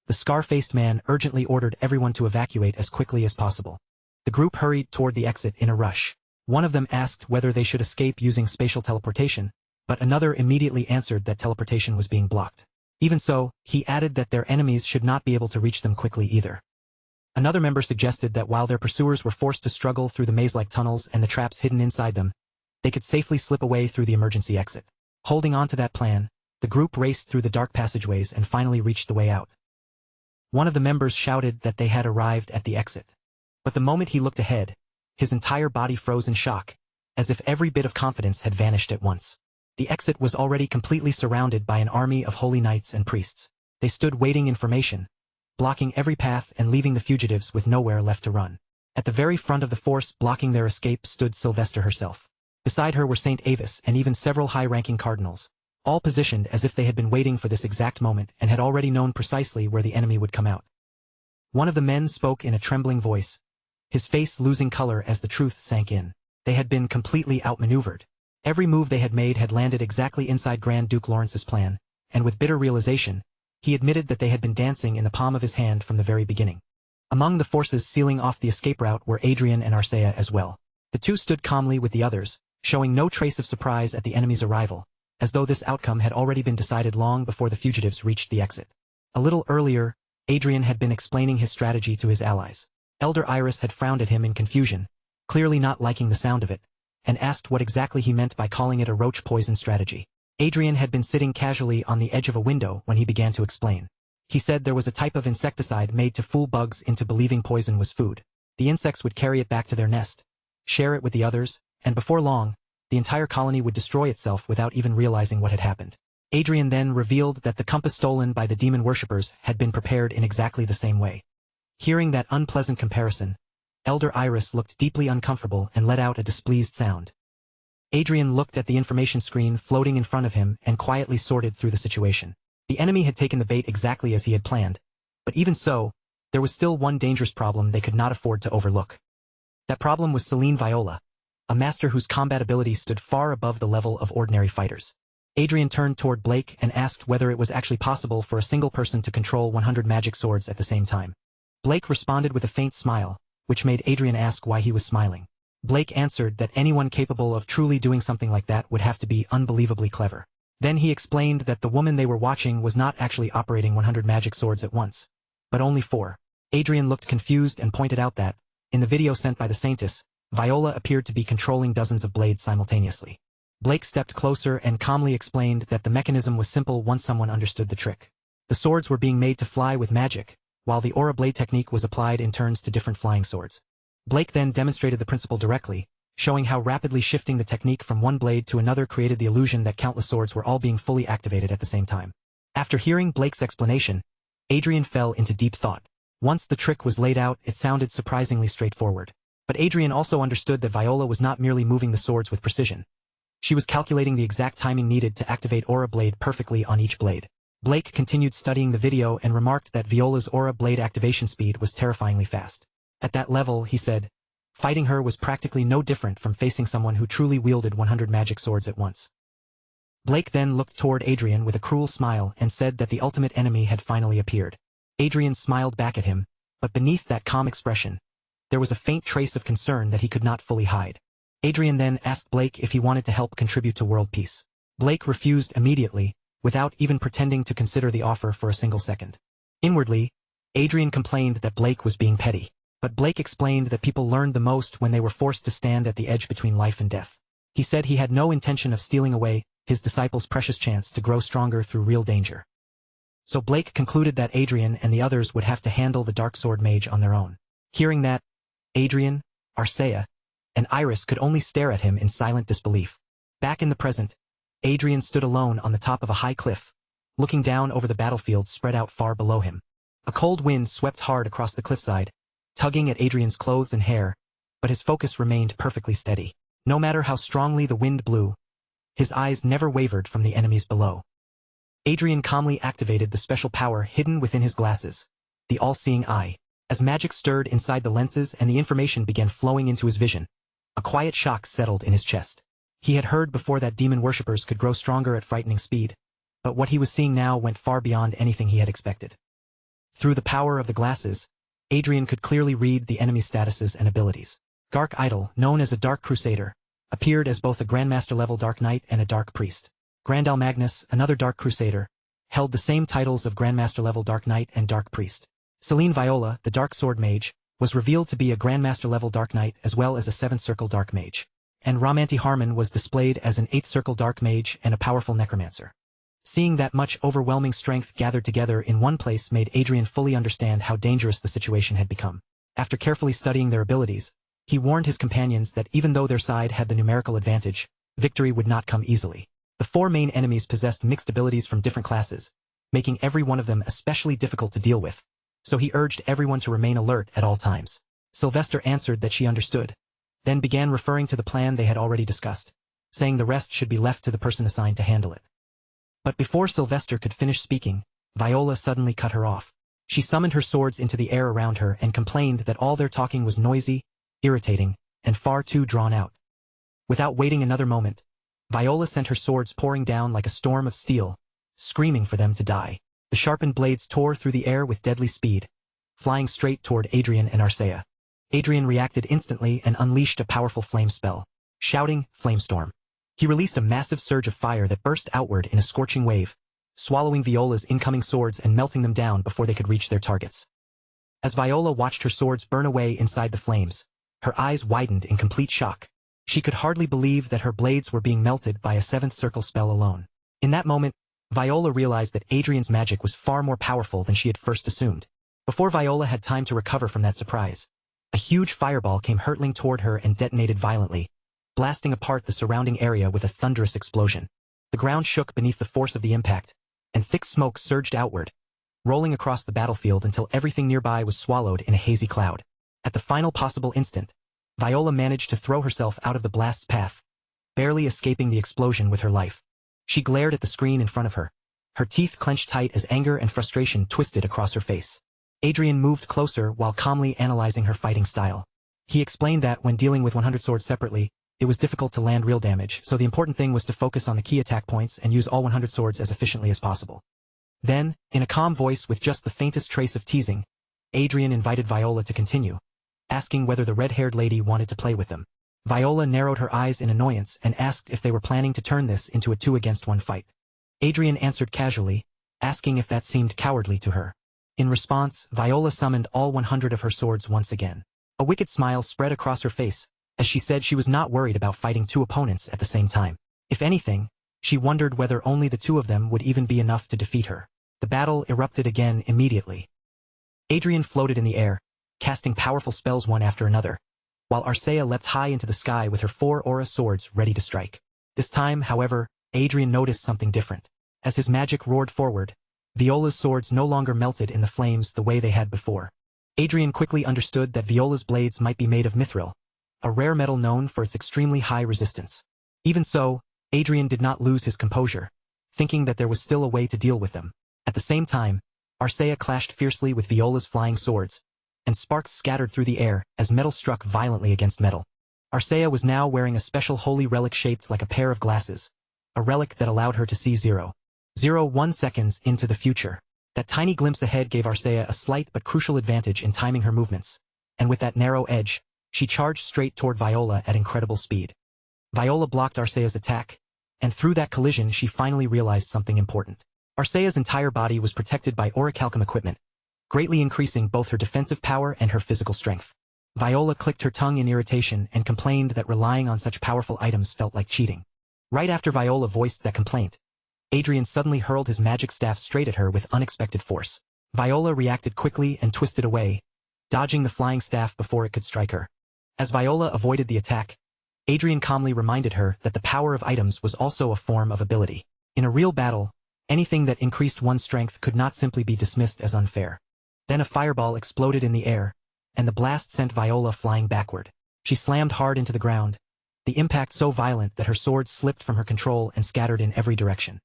the scar-faced man urgently ordered everyone to evacuate as quickly as possible. The group hurried toward the exit in a rush. One of them asked whether they should escape using spatial teleportation, but another immediately answered that teleportation was being blocked. Even so, he added that their enemies should not be able to reach them quickly either. Another member suggested that while their pursuers were forced to struggle through the maze-like tunnels and the traps hidden inside them, they could safely slip away through the emergency exit. Holding on to that plan, the group raced through the dark passageways and finally reached the way out. One of the members shouted that they had arrived at the exit. But the moment he looked ahead, his entire body froze in shock, as if every bit of confidence had vanished at once. The exit was already completely surrounded by an army of holy knights and priests. They stood waiting in formation, blocking every path and leaving the fugitives with nowhere left to run. At the very front of the force blocking their escape stood Sylvester herself. Beside her were Saint Avis and even several high-ranking cardinals, all positioned as if they had been waiting for this exact moment and had already known precisely where the enemy would come out. One of the men spoke in a trembling voice, his face losing color as the truth sank in. They had been completely outmaneuvered. Every move they had made had landed exactly inside Grand Duke Lawrence's plan, and with bitter realization, he admitted that they had been dancing in the palm of his hand from the very beginning. Among the forces sealing off the escape route were Adrian and Arcea as well. The two stood calmly with the others, showing no trace of surprise at the enemy's arrival, as though this outcome had already been decided long before the fugitives reached the exit. A little earlier, Adrian had been explaining his strategy to his allies. Elder Iris had frowned at him in confusion, clearly not liking the sound of it, and asked what exactly he meant by calling it a roach poison strategy. Adrian had been sitting casually on the edge of a window when he began to explain. He said there was a type of insecticide made to fool bugs into believing poison was food. The insects would carry it back to their nest, share it with the others, and before long, the entire colony would destroy itself without even realizing what had happened. Adrian then revealed that the compass stolen by the demon worshippers had been prepared in exactly the same way. Hearing that unpleasant comparison, Elder Iris looked deeply uncomfortable and let out a displeased sound. Adrian looked at the information screen floating in front of him and quietly sorted through the situation. The enemy had taken the bait exactly as he had planned, but even so, there was still one dangerous problem they could not afford to overlook. That problem was Celine Viola, a master whose combat ability stood far above the level of ordinary fighters. Adrian turned toward Blake and asked whether it was actually possible for a single person to control 100 magic swords at the same time. Blake responded with a faint smile, which made Adrian ask why he was smiling. Blake answered that anyone capable of truly doing something like that would have to be unbelievably clever. Then he explained that the woman they were watching was not actually operating 100 magic swords at once, but only 4. Adrian looked confused and pointed out that, in the video sent by the Saintess, Viola appeared to be controlling dozens of blades simultaneously. Blake stepped closer and calmly explained that the mechanism was simple once someone understood the trick. The swords were being made to fly with magic, while the aura blade technique was applied in turns to different flying swords. Blake then demonstrated the principle directly, showing how rapidly shifting the technique from one blade to another created the illusion that countless swords were all being fully activated at the same time. After hearing Blake's explanation, Adrian fell into deep thought. Once the trick was laid out, it sounded surprisingly straightforward. But Adrian also understood that Viola was not merely moving the swords with precision. She was calculating the exact timing needed to activate Aura Blade perfectly on each blade. Blake continued studying the video and remarked that Viola's Aura Blade activation speed was terrifyingly fast. At that level, he said, fighting her was practically no different from facing someone who truly wielded 100 magic swords at once. Blake then looked toward Adrian with a cruel smile and said that the ultimate enemy had finally appeared. Adrian smiled back at him, but beneath that calm expression, there was a faint trace of concern that he could not fully hide. Adrian then asked Blake if he wanted to help contribute to world peace. Blake refused immediately, without even pretending to consider the offer for a single second. Inwardly, Adrian complained that Blake was being petty. But Blake explained that people learned the most when they were forced to stand at the edge between life and death. He said he had no intention of stealing away his disciples' precious chance to grow stronger through real danger. So Blake concluded that Adrian and the others would have to handle the Dark Sword Mage on their own. Hearing that, Adrian, Arcea, and Iris could only stare at him in silent disbelief. Back in the present, Adrian stood alone on the top of a high cliff, looking down over the battlefield spread out far below him. A cold wind swept hard across the cliffside, tugging at Adrian's clothes and hair, but his focus remained perfectly steady. No matter how strongly the wind blew, his eyes never wavered from the enemies below. Adrian calmly activated the special power hidden within his glasses, the all-seeing eye. As magic stirred inside the lenses and the information began flowing into his vision, a quiet shock settled in his chest. He had heard before that demon worshippers could grow stronger at frightening speed, but what he was seeing now went far beyond anything he had expected. Through the power of the glasses, Adrian could clearly read the enemy's statuses and abilities. Dark Idol, known as a Dark Crusader, appeared as both a Grandmaster-level Dark Knight and a Dark Priest. Grandal Magnus, another Dark Crusader, held the same titles of Grandmaster-level Dark Knight and Dark Priest. Selene Viola, the Dark Sword Mage, was revealed to be a Grandmaster-level Dark Knight as well as a 7th Circle Dark Mage. And Ramanti Harmon was displayed as an 8th Circle Dark Mage and a powerful Necromancer. Seeing that much overwhelming strength gathered together in one place made Adrian fully understand how dangerous the situation had become. After carefully studying their abilities, he warned his companions that even though their side had the numerical advantage, victory would not come easily. The 4 main enemies possessed mixed abilities from different classes, making every one of them especially difficult to deal with, so he urged everyone to remain alert at all times. Sylvester answered that she understood, then began referring to the plan they had already discussed, saying the rest should be left to the person assigned to handle it. But before Sylvester could finish speaking, Viola suddenly cut her off. She summoned her swords into the air around her and complained that all their talking was noisy, irritating, and far too drawn out. Without waiting another moment, Viola sent her swords pouring down like a storm of steel, screaming for them to die. The sharpened blades tore through the air with deadly speed, flying straight toward Adrian and Arcea. Adrian reacted instantly and unleashed a powerful flame spell, shouting, "Flamestorm." He released a massive surge of fire that burst outward in a scorching wave, swallowing Viola's incoming swords and melting them down before they could reach their targets. As Viola watched her swords burn away inside the flames, her eyes widened in complete shock. She could hardly believe that her blades were being melted by a 7th Circle spell alone. In that moment, Viola realized that Adrian's magic was far more powerful than she had first assumed. Before Viola had time to recover from that surprise, a huge fireball came hurtling toward her and detonated violently, blasting apart the surrounding area with a thunderous explosion. The ground shook beneath the force of the impact, and thick smoke surged outward, rolling across the battlefield until everything nearby was swallowed in a hazy cloud. At the final possible instant, Viola managed to throw herself out of the blast's path, barely escaping the explosion with her life. She glared at the screen in front of her, her teeth clenched tight as anger and frustration twisted across her face. Adrian moved closer while calmly analyzing her fighting style. He explained that when dealing with 100 swords separately, it was difficult to land real damage, so the important thing was to focus on the key attack points and use all 100 swords as efficiently as possible. Then, in a calm voice with just the faintest trace of teasing, Adrian invited Viola to continue, asking whether the red-haired lady wanted to play with them. Viola narrowed her eyes in annoyance and asked if they were planning to turn this into a 2-against-1 fight. Adrian answered casually, asking if that seemed cowardly to her. In response, Viola summoned all 100 of her swords once again. A wicked smile spread across her face, as she said she was not worried about fighting 2 opponents at the same time. If anything, she wondered whether only the 2 of them would even be enough to defeat her. The battle erupted again immediately. Adrian floated in the air, casting powerful spells one after another, while Arcea leapt high into the sky with her 4 aura swords ready to strike. This time, however, Adrian noticed something different. As his magic roared forward, Viola's swords no longer melted in the flames the way they had before. Adrian quickly understood that Viola's blades might be made of mithril, a rare metal known for its extremely high resistance. Even so, Adrian did not lose his composure, thinking that there was still a way to deal with them. At the same time, Arcea clashed fiercely with Viola's flying swords, and sparks scattered through the air as metal struck violently against metal. Arcea was now wearing a special holy relic shaped like a pair of glasses, a relic that allowed her to see 0.01 seconds into the future. That tiny glimpse ahead gave Arcea a slight but crucial advantage in timing her movements, and with that narrow edge, she charged straight toward Viola at incredible speed. Viola blocked Arcea's attack, and through that collision she finally realized something important. Arcea's entire body was protected by orichalcum equipment, greatly increasing both her defensive power and her physical strength. Viola clicked her tongue in irritation and complained that relying on such powerful items felt like cheating. Right after Viola voiced that complaint, Adrian suddenly hurled his magic staff straight at her with unexpected force. Viola reacted quickly and twisted away, dodging the flying staff before it could strike her. As Viola avoided the attack, Adrian calmly reminded her that the power of items was also a form of ability. In a real battle, anything that increased one's strength could not simply be dismissed as unfair. Then a fireball exploded in the air, and the blast sent Viola flying backward. She slammed hard into the ground, the impact so violent that her sword slipped from her control and scattered in every direction.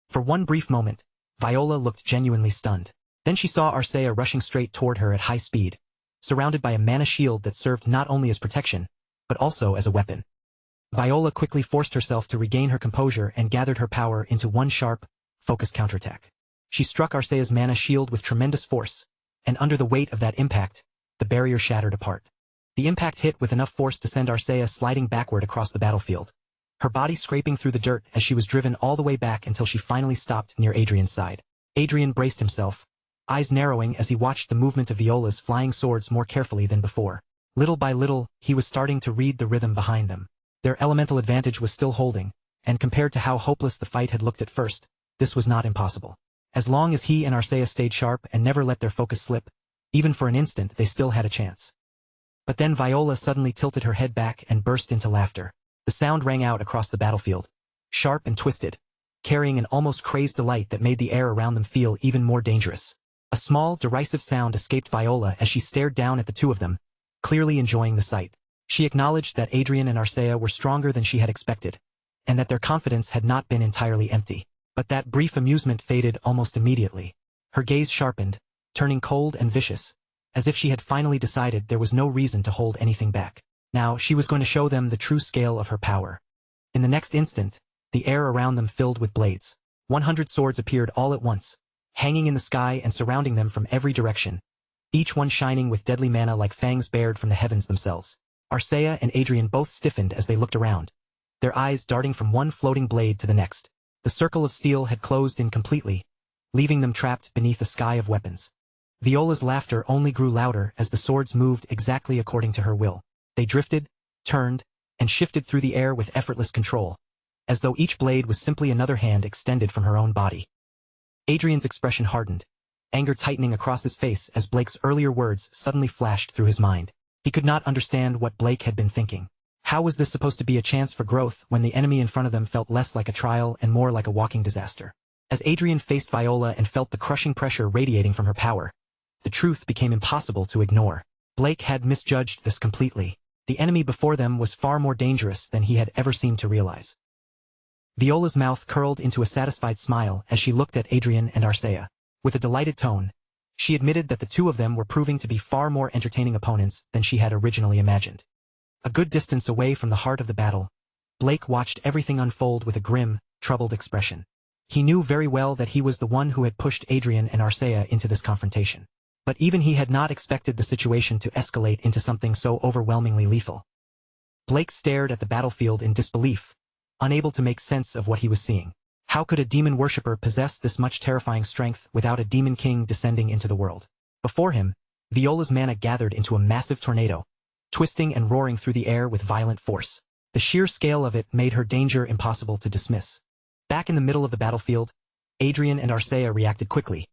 For one brief moment, Viola looked genuinely stunned. Then she saw Arcea rushing straight toward her at high speed, surrounded by a mana shield that served not only as protection, but also as a weapon. Viola quickly forced herself to regain her composure and gathered her power into one sharp, focused counterattack. She struck Arcea's mana shield with tremendous force, and under the weight of that impact, the barrier shattered apart. The impact hit with enough force to send Arcea sliding backward across the battlefield, her body scraping through the dirt as she was driven all the way back until she finally stopped near Adrian's side. Adrian braced himself, eyes narrowing as he watched the movement of Viola's flying swords more carefully than before. Little by little, he was starting to read the rhythm behind them. Their elemental advantage was still holding, and compared to how hopeless the fight had looked at first, this was not impossible. As long as he and Arcea stayed sharp and never let their focus slip, even for an instant they still had a chance. But then Viola suddenly tilted her head back and burst into laughter. The sound rang out across the battlefield, sharp and twisted, carrying an almost crazed delight that made the air around them feel even more dangerous. A small, derisive sound escaped Viola as she stared down at the two of them, clearly enjoying the sight. She acknowledged that Adrian and Arcea were stronger than she had expected, and that their confidence had not been entirely empty. But that brief amusement faded almost immediately. Her gaze sharpened, turning cold and vicious, as if she had finally decided there was no reason to hold anything back. Now she was going to show them the true scale of her power. In the next instant, the air around them filled with blades. 100 swords appeared all at once, hanging in the sky and surrounding them from every direction, each one shining with deadly mana like fangs bared from the heavens themselves. Arcea and Adrian both stiffened as they looked around, their eyes darting from one floating blade to the next. The circle of steel had closed in completely, leaving them trapped beneath a sky of weapons. Viola's laughter only grew louder as the swords moved exactly according to her will. They drifted, turned, and shifted through the air with effortless control, as though each blade was simply another hand extended from her own body. Adrian's expression hardened, anger tightening across his face as Blake's earlier words suddenly flashed through his mind. He could not understand what Blake had been thinking. How was this supposed to be a chance for growth when the enemy in front of them felt less like a trial and more like a walking disaster? As Adrian faced Viola and felt the crushing pressure radiating from her power, the truth became impossible to ignore. Blake had misjudged this completely. The enemy before them was far more dangerous than he had ever seemed to realize. Viola's mouth curled into a satisfied smile as she looked at Adrian and Arcea. With a delighted tone, she admitted that the two of them were proving to be far more entertaining opponents than she had originally imagined. A good distance away from the heart of the battle, Blake watched everything unfold with a grim, troubled expression. He knew very well that he was the one who had pushed Adrian and Arcea into this confrontation. But even he had not expected the situation to escalate into something so overwhelmingly lethal. Blake stared at the battlefield in disbelief, unable to make sense of what he was seeing. How could a demon worshipper possess this much terrifying strength without a demon king descending into the world? Before him, Viola's mana gathered into a massive tornado, twisting and roaring through the air with violent force. The sheer scale of it made her danger impossible to dismiss. Back in the middle of the battlefield, Adrian and Arcea reacted quickly,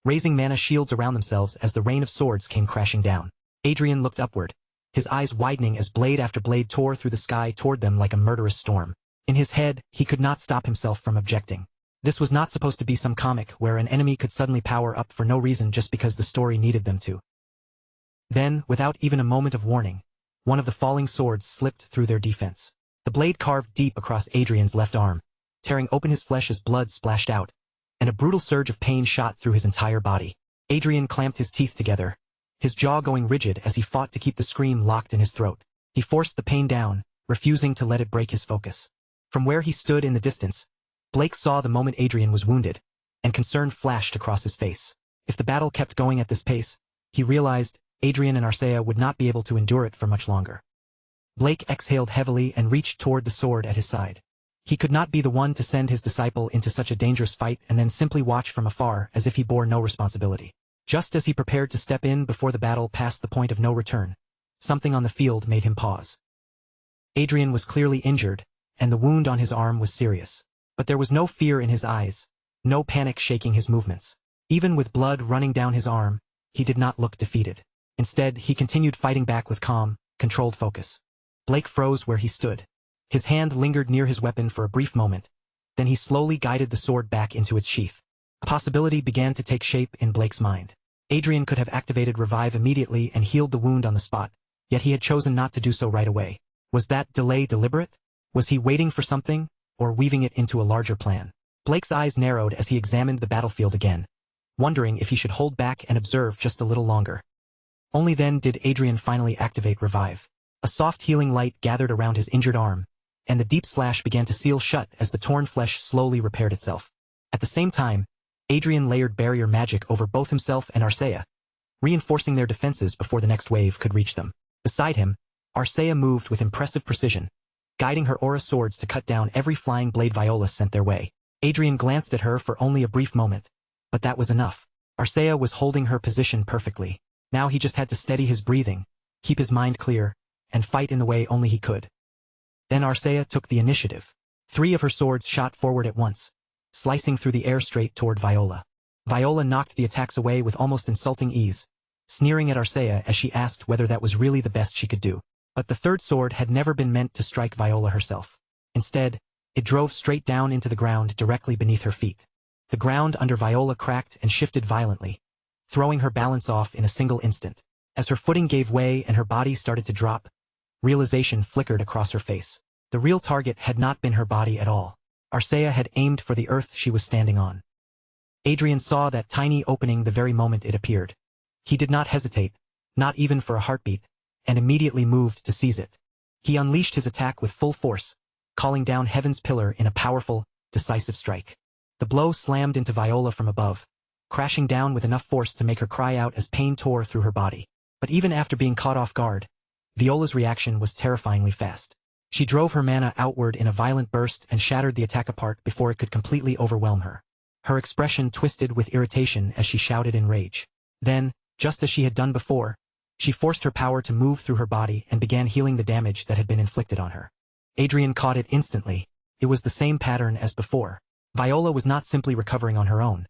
raising mana shields around themselves as the rain of swords came crashing down. Adrian looked upward, his eyes widening as blade after blade tore through the sky toward them like a murderous storm. In his head, he could not stop himself from objecting. This was not supposed to be some comic where an enemy could suddenly power up for no reason just because the story needed them to. Then, without even a moment of warning, one of the falling swords slipped through their defense. The blade carved deep across Adrian's left arm, tearing open his flesh as blood splashed out, and a brutal surge of pain shot through his entire body. Adrian clamped his teeth together, his jaw going rigid as he fought to keep the scream locked in his throat. He forced the pain down, refusing to let it break his focus. From where he stood in the distance, Blake saw the moment Adrian was wounded, and concern flashed across his face. If the battle kept going at this pace, he realized Adrian and Arcea would not be able to endure it for much longer. Blake exhaled heavily and reached toward the sword at his side. He could not be the one to send his disciple into such a dangerous fight and then simply watch from afar as if he bore no responsibility. Just as he prepared to step in before the battle passed the point of no return, something on the field made him pause. Adrian was clearly injured, and the wound on his arm was serious. But there was no fear in his eyes, no panic shaking his movements. Even with blood running down his arm, he did not look defeated. Instead, he continued fighting back with calm, controlled focus. Blake froze where he stood. His hand lingered near his weapon for a brief moment, then he slowly guided the sword back into its sheath. A possibility began to take shape in Blake's mind. Adrian could have activated Revive immediately and healed the wound on the spot, yet he had chosen not to do so right away. Was that delay deliberate? Was he waiting for something, or weaving it into a larger plan? Blake's eyes narrowed as he examined the battlefield again, wondering if he should hold back and observe just a little longer. Only then did Adrian finally activate Revive. A soft healing light gathered around his injured arm, and the deep slash began to seal shut as the torn flesh slowly repaired itself. At the same time, Adrian layered barrier magic over both himself and Arcea, reinforcing their defenses before the next wave could reach them. Beside him, Arcea moved with impressive precision, guiding her aura swords to cut down every flying blade Viola sent their way. Adrian glanced at her for only a brief moment, but that was enough. Arcea was holding her position perfectly. Now he just had to steady his breathing, keep his mind clear, and fight in the way only he could. Then Arcea took the initiative. 3 of her swords shot forward at once, slicing through the air straight toward Viola. Viola knocked the attacks away with almost insulting ease, sneering at Arcea as she asked whether that was really the best she could do. But the third sword had never been meant to strike Viola herself. Instead, it drove straight down into the ground directly beneath her feet. The ground under Viola cracked and shifted violently, throwing her balance off in a single instant. As her footing gave way and her body started to drop, realization flickered across her face. The real target had not been her body at all. Arcea had aimed for the earth she was standing on. Adrian saw that tiny opening the very moment it appeared. He did not hesitate, not even for a heartbeat, and immediately moved to seize it. He unleashed his attack with full force, calling down Heaven's Pillar in a powerful, decisive strike. The blow slammed into Viola from above, crashing down with enough force to make her cry out as pain tore through her body. But even after being caught off guard, Viola's reaction was terrifyingly fast. She drove her mana outward in a violent burst and shattered the attack apart before it could completely overwhelm her. Her expression twisted with irritation as she shouted in rage. Then, just as she had done before, she forced her power to move through her body and began healing the damage that had been inflicted on her. Adrian caught it instantly. It was the same pattern as before. Viola was not simply recovering on her own.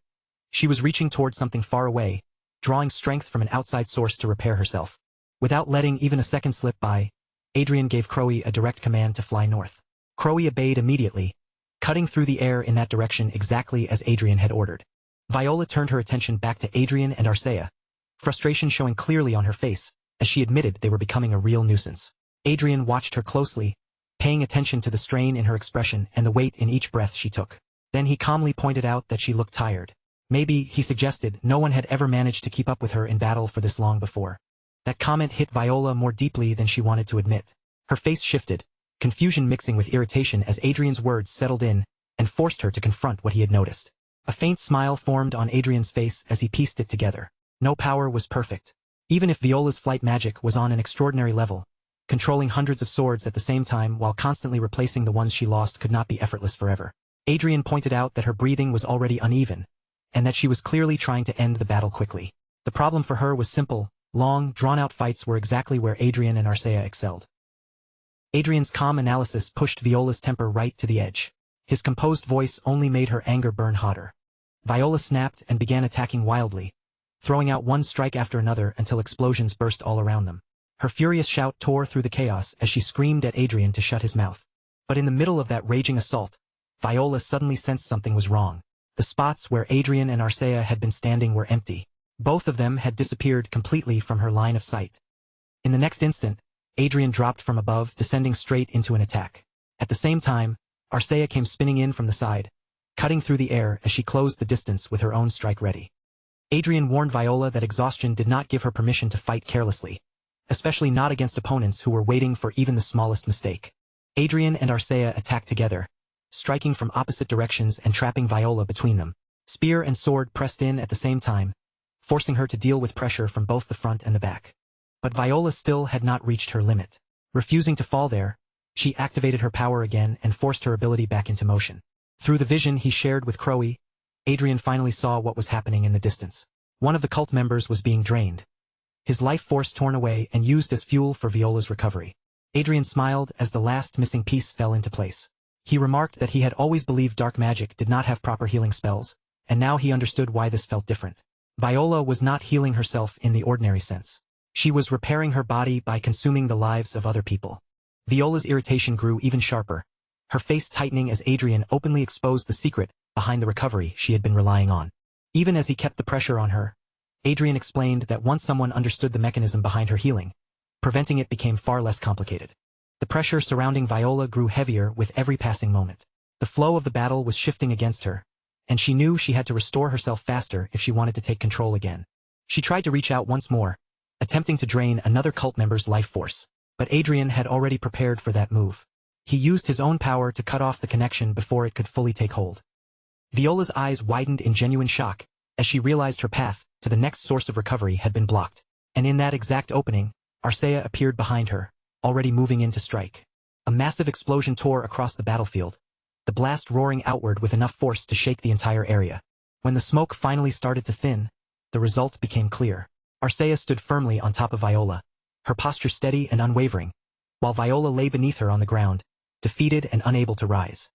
She was reaching toward something far away, drawing strength from an outside source to repair herself. Without letting even a second slip by, Adrian gave Crowley a direct command to fly north. Crowley obeyed immediately, cutting through the air in that direction exactly as Adrian had ordered. Viola turned her attention back to Adrian and Arcea, frustration showing clearly on her face, as she admitted they were becoming a real nuisance. Adrian watched her closely, paying attention to the strain in her expression and the weight in each breath she took. Then he calmly pointed out that she looked tired. Maybe, he suggested, no one had ever managed to keep up with her in battle for this long before. That comment hit Viola more deeply than she wanted to admit. Her face shifted, confusion mixing with irritation as Adrian's words settled in and forced her to confront what he had noticed. A faint smile formed on Adrian's face as he pieced it together. No power was perfect. Even if Viola's flight magic was on an extraordinary level, controlling hundreds of swords at the same time while constantly replacing the ones she lost could not be effortless forever. Adrian pointed out that her breathing was already uneven, and that she was clearly trying to end the battle quickly. The problem for her was simple: long, drawn-out fights were exactly where Adrian and Arcea excelled. Adrian's calm analysis pushed Viola's temper right to the edge. His composed voice only made her anger burn hotter. Viola snapped and began attacking wildly, throwing out one strike after another until explosions burst all around them. Her furious shout tore through the chaos as she screamed at Adrian to shut his mouth. But in the middle of that raging assault, Viola suddenly sensed something was wrong. The spots where Adrian and Arcea had been standing were empty. Both of them had disappeared completely from her line of sight. In the next instant, Adrian dropped from above, descending straight into an attack. At the same time, Arcea came spinning in from the side, cutting through the air as she closed the distance with her own strike ready. Adrian warned Viola that exhaustion did not give her permission to fight carelessly, especially not against opponents who were waiting for even the smallest mistake. Adrian and Arcea attacked together, striking from opposite directions and trapping Viola between them. Spear and sword pressed in at the same time, forcing her to deal with pressure from both the front and the back. But Viola still had not reached her limit. Refusing to fall there, she activated her power again and forced her ability back into motion. Through the vision he shared with Crowley, Adrian finally saw what was happening in the distance. One of the cult members was being drained, his life force torn away and used as fuel for Viola's recovery. Adrian smiled as the last missing piece fell into place. He remarked that he had always believed dark magic did not have proper healing spells, and now he understood why this felt different. Viola was not healing herself in the ordinary sense. She was repairing her body by consuming the lives of other people. Viola's irritation grew even sharper, her face tightening as Adrian openly exposed the secret behind the recovery she had been relying on. Even as he kept the pressure on her, Adrian explained that once someone understood the mechanism behind her healing, preventing it became far less complicated. The pressure surrounding Viola grew heavier with every passing moment. The flow of the battle was shifting against her, and she knew she had to restore herself faster if she wanted to take control again. She tried to reach out once more, attempting to drain another cult member's life force. But Adrian had already prepared for that move. He used his own power to cut off the connection before it could fully take hold. Viola's eyes widened in genuine shock as she realized her path to the next source of recovery had been blocked. And in that exact opening, Arcea appeared behind her, already moving in to strike. A massive explosion tore across the battlefield, the blast roaring outward with enough force to shake the entire area. When the smoke finally started to thin, the result became clear. Arcea stood firmly on top of Viola, her posture steady and unwavering, while Viola lay beneath her on the ground, defeated and unable to rise.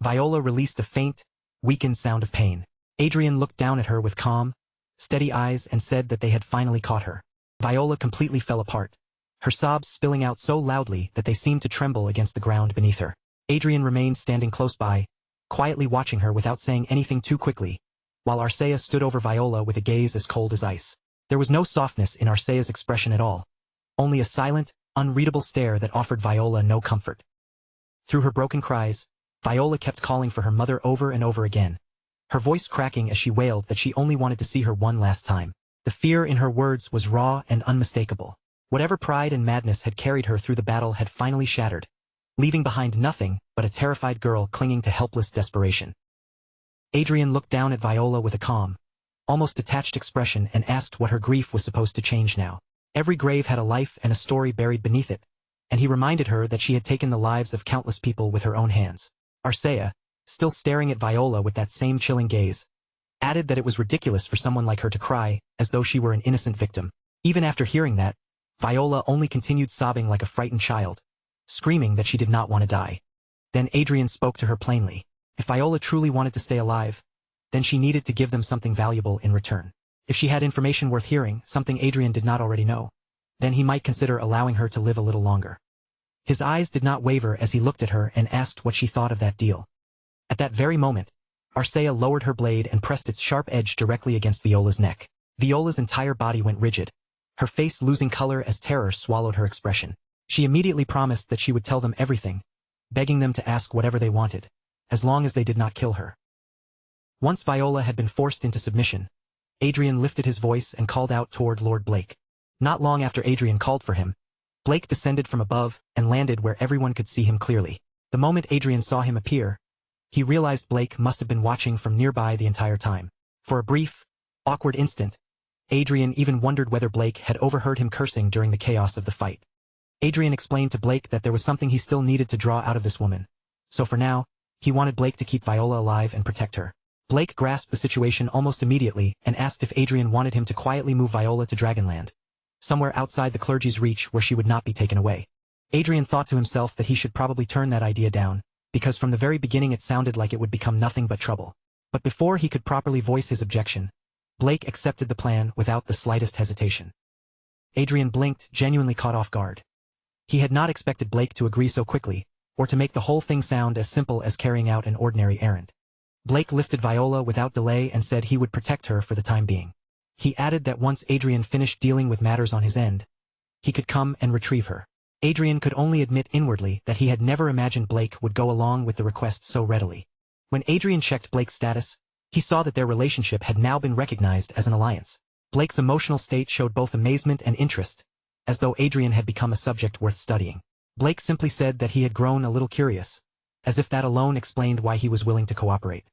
Viola released a faint, weakened sound of pain. Adrian looked down at her with calm, steady eyes and said that they had finally caught her. Viola completely fell apart, her sobs spilling out so loudly that they seemed to tremble against the ground beneath her. Adrian remained standing close by, quietly watching her without saying anything too quickly, while Arcea stood over Viola with a gaze as cold as ice. There was no softness in Arcea's expression at all, only a silent, unreadable stare that offered Viola no comfort. Through her broken cries, Viola kept calling for her mother over and over again, her voice cracking as she wailed that she only wanted to see her one last time. The fear in her words was raw and unmistakable. Whatever pride and madness had carried her through the battle had finally shattered, leaving behind nothing but a terrified girl clinging to helpless desperation. Adrian looked down at Viola with a calm, almost detached expression and asked what her grief was supposed to change now. Every grave had a life and a story buried beneath it, and he reminded her that she had taken the lives of countless people with her own hands. Arcea, still staring at Viola with that same chilling gaze, added that it was ridiculous for someone like her to cry, as though she were an innocent victim. Even after hearing that, Viola only continued sobbing like a frightened child, screaming that she did not want to die. Then Adrian spoke to her plainly. If Viola truly wanted to stay alive, then she needed to give them something valuable in return. If she had information worth hearing, something Adrian did not already know, then he might consider allowing her to live a little longer. His eyes did not waver as he looked at her and asked what she thought of that deal. At that very moment, Arcea lowered her blade and pressed its sharp edge directly against Viola's neck. Viola's entire body went rigid, her face losing color as terror swallowed her expression. She immediately promised that she would tell them everything, begging them to ask whatever they wanted, as long as they did not kill her. Once Viola had been forced into submission, Adrian lifted his voice and called out toward Lord Blake. Not long after Adrian called for him, Blake descended from above and landed where everyone could see him clearly. The moment Adrian saw him appear, he realized Blake must have been watching from nearby the entire time. For a brief, awkward instant, Adrian even wondered whether Blake had overheard him cursing during the chaos of the fight. Adrian explained to Blake that there was something he still needed to draw out of this woman, so for now, he wanted Blake to keep Viola alive and protect her. Blake grasped the situation almost immediately and asked if Adrian wanted him to quietly move Viola to Dragonland, somewhere outside the clergy's reach where she would not be taken away. Adrian thought to himself that he should probably turn that idea down, because from the very beginning it sounded like it would become nothing but trouble. But before he could properly voice his objection, Blake accepted the plan without the slightest hesitation. Adrian blinked, genuinely caught off guard. He had not expected Blake to agree so quickly, or to make the whole thing sound as simple as carrying out an ordinary errand. Blake lifted Viola without delay and said he would protect her for the time being. He added that once Adrian finished dealing with matters on his end, he could come and retrieve her. Adrian could only admit inwardly that he had never imagined Blake would go along with the request so readily. When Adrian checked Blake's status, he saw that their relationship had now been recognized as an alliance. Blake's emotional state showed both amazement and interest, as though Adrian had become a subject worth studying. Blake simply said that he had grown a little curious, as if that alone explained why he was willing to cooperate.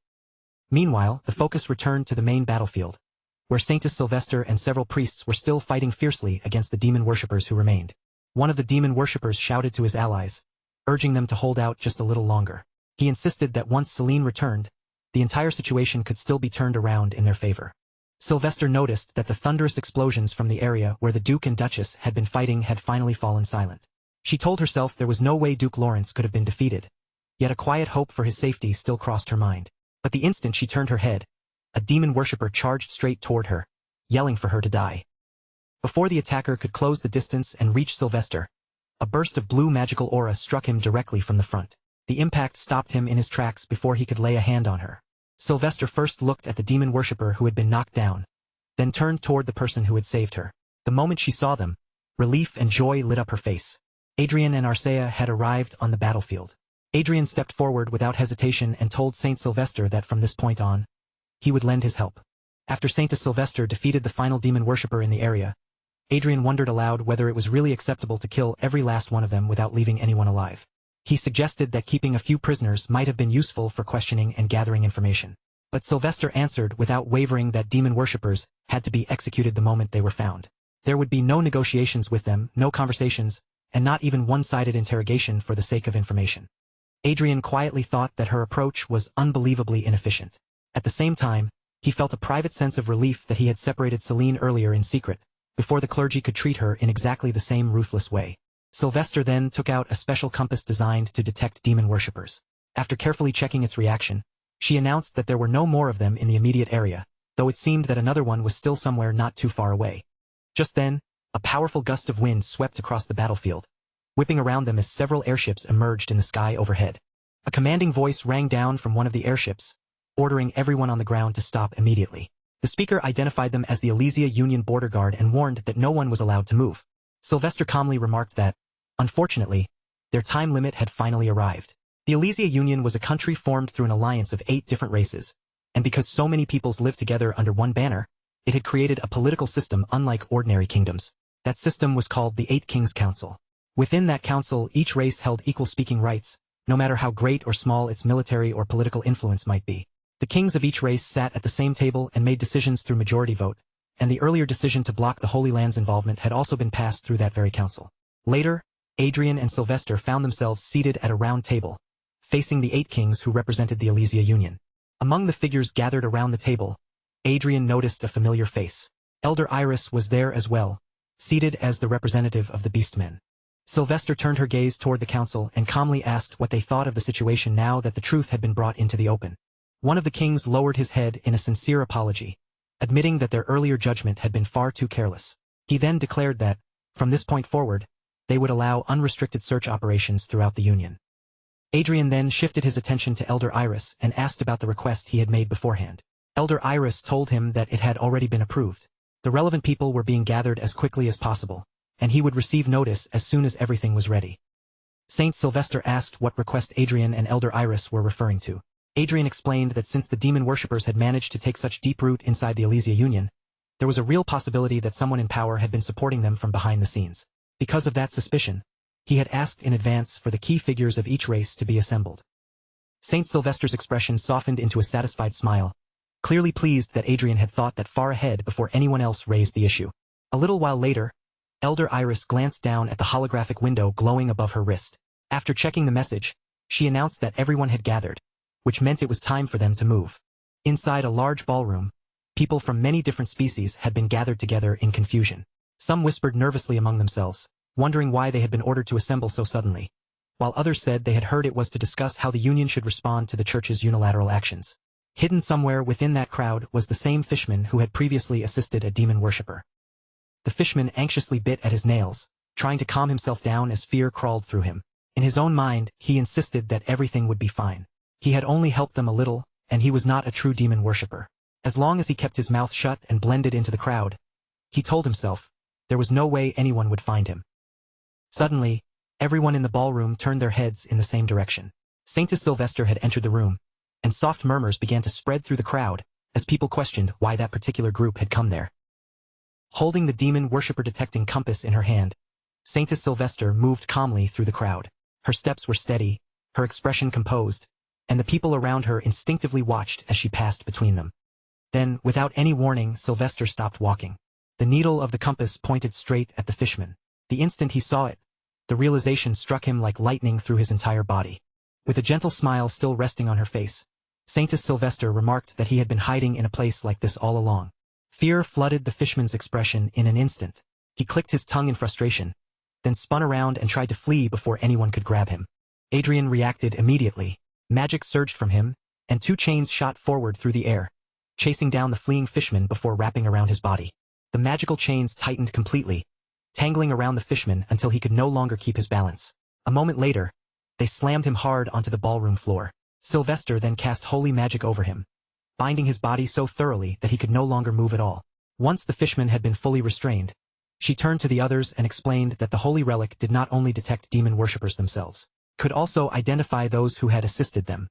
Meanwhile, the focus returned to the main battlefield, where Saintess Sylvester and several priests were still fighting fiercely against the demon worshippers who remained. One of the demon worshippers shouted to his allies, urging them to hold out just a little longer. He insisted that once Celine returned, the entire situation could still be turned around in their favor. Sylvester noticed that the thunderous explosions from the area where the Duke and Duchess had been fighting had finally fallen silent. She told herself there was no way Duke Lawrence could have been defeated, yet a quiet hope for his safety still crossed her mind. But the instant she turned her head, a demon worshipper charged straight toward her, yelling for her to die. Before the attacker could close the distance and reach Sylvester, a burst of blue magical aura struck him directly from the front. The impact stopped him in his tracks before he could lay a hand on her. Sylvester first looked at the demon worshipper who had been knocked down, then turned toward the person who had saved her. The moment she saw them, relief and joy lit up her face. Adrian and Arcea had arrived on the battlefield. Adrian stepped forward without hesitation and told Saint Sylvester that from this point on, he would lend his help. After Saint Sylvester defeated the final demon worshipper in the area, Adrian wondered aloud whether it was really acceptable to kill every last one of them without leaving anyone alive. He suggested that keeping a few prisoners might have been useful for questioning and gathering information. But Sylvester answered without wavering that demon worshippers had to be executed the moment they were found. There would be no negotiations with them, no conversations, and not even one-sided interrogation for the sake of information. Adrian quietly thought that her approach was unbelievably inefficient. At the same time, he felt a private sense of relief that he had separated Celine earlier in secret, before the clergy could treat her in exactly the same ruthless way. Sylvester then took out a special compass designed to detect demon worshippers. After carefully checking its reaction, she announced that there were no more of them in the immediate area, though it seemed that another one was still somewhere not too far away. Just then, a powerful gust of wind swept across the battlefield, whipping around them as several airships emerged in the sky overhead. A commanding voice rang down from one of the airships, ordering everyone on the ground to stop immediately. The speaker identified them as the Elysia Union border guard and warned that no one was allowed to move. Sylvester calmly remarked that, unfortunately, their time limit had finally arrived. The Elysia Union was a country formed through an alliance of 8 different races, and because so many peoples lived together under one banner, it had created a political system unlike ordinary kingdoms. That system was called the 8 Kings Council. Within that council, each race held equal speaking rights, no matter how great or small its military or political influence might be. The kings of each race sat at the same table and made decisions through majority vote, and the earlier decision to block the Holy Land's involvement had also been passed through that very council. Later, Adrian and Sylvester found themselves seated at a round table, facing the 8 kings who represented the Elysia Union. Among the figures gathered around the table, Adrian noticed a familiar face. Elder Iris was there as well, seated as the representative of the Beastmen. Sylvester turned her gaze toward the council and calmly asked what they thought of the situation now that the truth had been brought into the open. One of the kings lowered his head in a sincere apology, admitting that their earlier judgment had been far too careless. He then declared that, from this point forward, they would allow unrestricted search operations throughout the Union. Adrian then shifted his attention to Elder Iris and asked about the request he had made beforehand. Elder Iris told him that it had already been approved. The relevant people were being gathered as quickly as possible, and he would receive notice as soon as everything was ready. Saint Sylvester asked what request Adrian and Elder Iris were referring to. Adrian explained that since the demon worshippers had managed to take such deep root inside the Elysia Union, there was a real possibility that someone in power had been supporting them from behind the scenes. Because of that suspicion, he had asked in advance for the key figures of each race to be assembled. Saint Sylvester's expression softened into a satisfied smile, clearly pleased that Adrian had thought that far ahead before anyone else raised the issue. A little while later, Elder Iris glanced down at the holographic window glowing above her wrist. After checking the message, she announced that everyone had gathered, which meant it was time for them to move. Inside a large ballroom, people from many different species had been gathered together in confusion. Some whispered nervously among themselves, wondering why they had been ordered to assemble so suddenly, while others said they had heard it was to discuss how the Union should respond to the Church's unilateral actions. Hidden somewhere within that crowd was the same fishman who had previously assisted a demon worshipper. The fishman anxiously bit at his nails, trying to calm himself down as fear crawled through him. In his own mind, he insisted that everything would be fine. He had only helped them a little, and he was not a true demon worshipper. As long as he kept his mouth shut and blended into the crowd, he told himself, there was no way anyone would find him. Suddenly, everyone in the ballroom turned their heads in the same direction. Saint Sylvester had entered the room, and soft murmurs began to spread through the crowd as people questioned why that particular group had come there. Holding the demon worshipper detecting compass in her hand, Saint Sylvester moved calmly through the crowd. Her steps were steady, her expression composed, and the people around her instinctively watched as she passed between them. Then, without any warning, Sylvester stopped walking. The needle of the compass pointed straight at the fishman. The instant he saw it, the realization struck him like lightning through his entire body. With a gentle smile still resting on her face, Saint Sylvester remarked that he had been hiding in a place like this all along. Fear flooded the fishman's expression in an instant. He clicked his tongue in frustration, then spun around and tried to flee before anyone could grab him. Adrian reacted immediately. Magic surged from him, and 2 chains shot forward through the air, chasing down the fleeing fishman before wrapping around his body. The magical chains tightened completely, tangling around the fishman until he could no longer keep his balance. A moment later, they slammed him hard onto the ballroom floor. Sylvester then cast holy magic over him, binding his body so thoroughly that he could no longer move at all. Once the fishman had been fully restrained, she turned to the others and explained that the holy relic did not only detect demon worshippers themselves. could also identify those who had assisted them.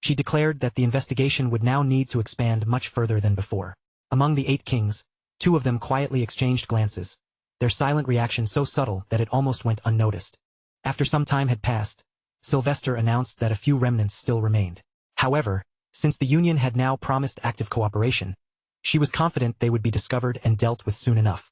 She declared that the investigation would now need to expand much further than before. Among the 8 kings, 2 of them quietly exchanged glances, their silent reaction so subtle that it almost went unnoticed. After some time had passed, Sylvester announced that a few remnants still remained. However, since the Union had now promised active cooperation, she was confident they would be discovered and dealt with soon enough.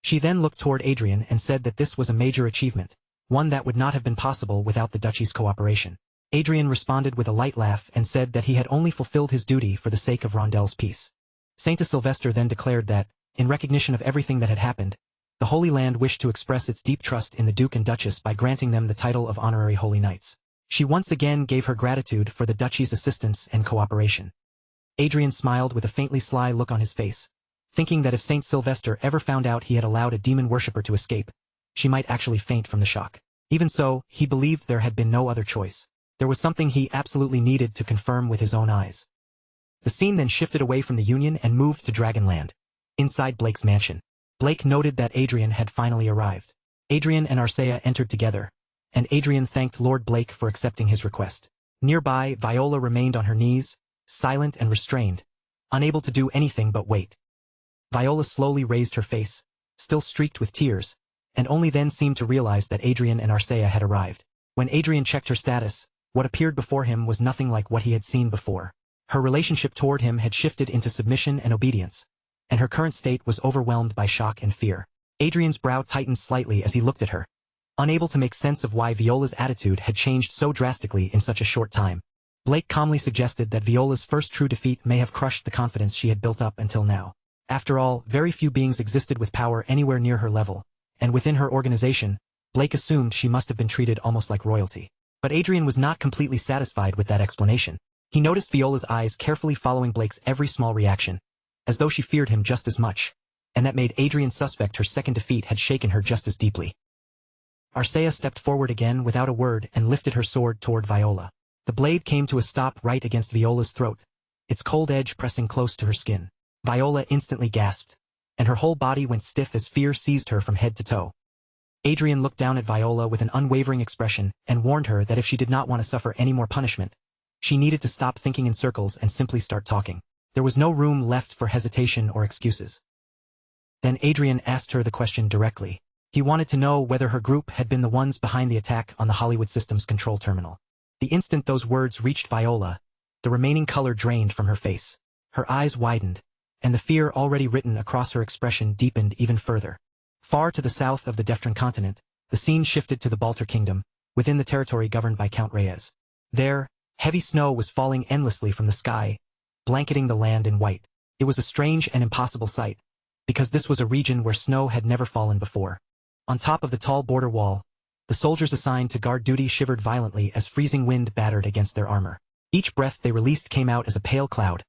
She then looked toward Adrian and said that this was a major achievement, one that would not have been possible without the duchy's cooperation. Adrian responded with a light laugh and said that he had only fulfilled his duty for the sake of Rondel's peace. Saint Sylvester then declared that, in recognition of everything that had happened, the Holy Land wished to express its deep trust in the Duke and Duchess by granting them the title of Honorary Holy Knights. She once again gave her gratitude for the duchy's assistance and cooperation. Adrian smiled with a faintly sly look on his face, thinking that if Saint Sylvester ever found out he had allowed a demon worshipper to escape, she might actually faint from the shock. Even so, he believed there had been no other choice. There was something he absolutely needed to confirm with his own eyes. The scene then shifted away from the Union and moved to Dragonland, inside Blake's mansion. Blake noted that Adrian had finally arrived. Adrian and Arcea entered together, and Adrian thanked Lord Blake for accepting his request. Nearby, Viola remained on her knees, silent and restrained, unable to do anything but wait. Viola slowly raised her face, still streaked with tears, and only then seemed to realize that Adrian and Arcea had arrived. When Adrian checked her status, what appeared before him was nothing like what he had seen before. Her relationship toward him had shifted into submission and obedience, and her current state was overwhelmed by shock and fear. Adrian's brow tightened slightly as he looked at her, unable to make sense of why Viola's attitude had changed so drastically in such a short time. Blake calmly suggested that Viola's first true defeat may have crushed the confidence she had built up until now. After all, very few beings existed with power anywhere near her level, and within her organization, Blake assumed she must have been treated almost like royalty. But Adrian was not completely satisfied with that explanation. He noticed Viola's eyes carefully following Blake's every small reaction, as though she feared him just as much, and that made Adrian suspect her second defeat had shaken her just as deeply. Arcea stepped forward again without a word and lifted her sword toward Viola. The blade came to a stop right against Viola's throat, its cold edge pressing close to her skin. Viola instantly gasped, and her whole body went stiff as fear seized her from head to toe. Adrian looked down at Viola with an unwavering expression and warned her that if she did not want to suffer any more punishment, she needed to stop thinking in circles and simply start talking. There was no room left for hesitation or excuses. Then Adrian asked her the question directly. He wanted to know whether her group had been the ones behind the attack on the Hollywood Systems control terminal. The instant those words reached Viola, the remaining color drained from her face. Her eyes widened, and the fear already written across her expression deepened even further. Far to the south of the Deftran continent, the scene shifted to the Balter Kingdom, within the territory governed by Count Reyes. There, heavy snow was falling endlessly from the sky, blanketing the land in white. It was a strange and impossible sight, because this was a region where snow had never fallen before. On top of the tall border wall, the soldiers assigned to guard duty shivered violently as freezing wind battered against their armor. Each breath they released came out as a pale cloud,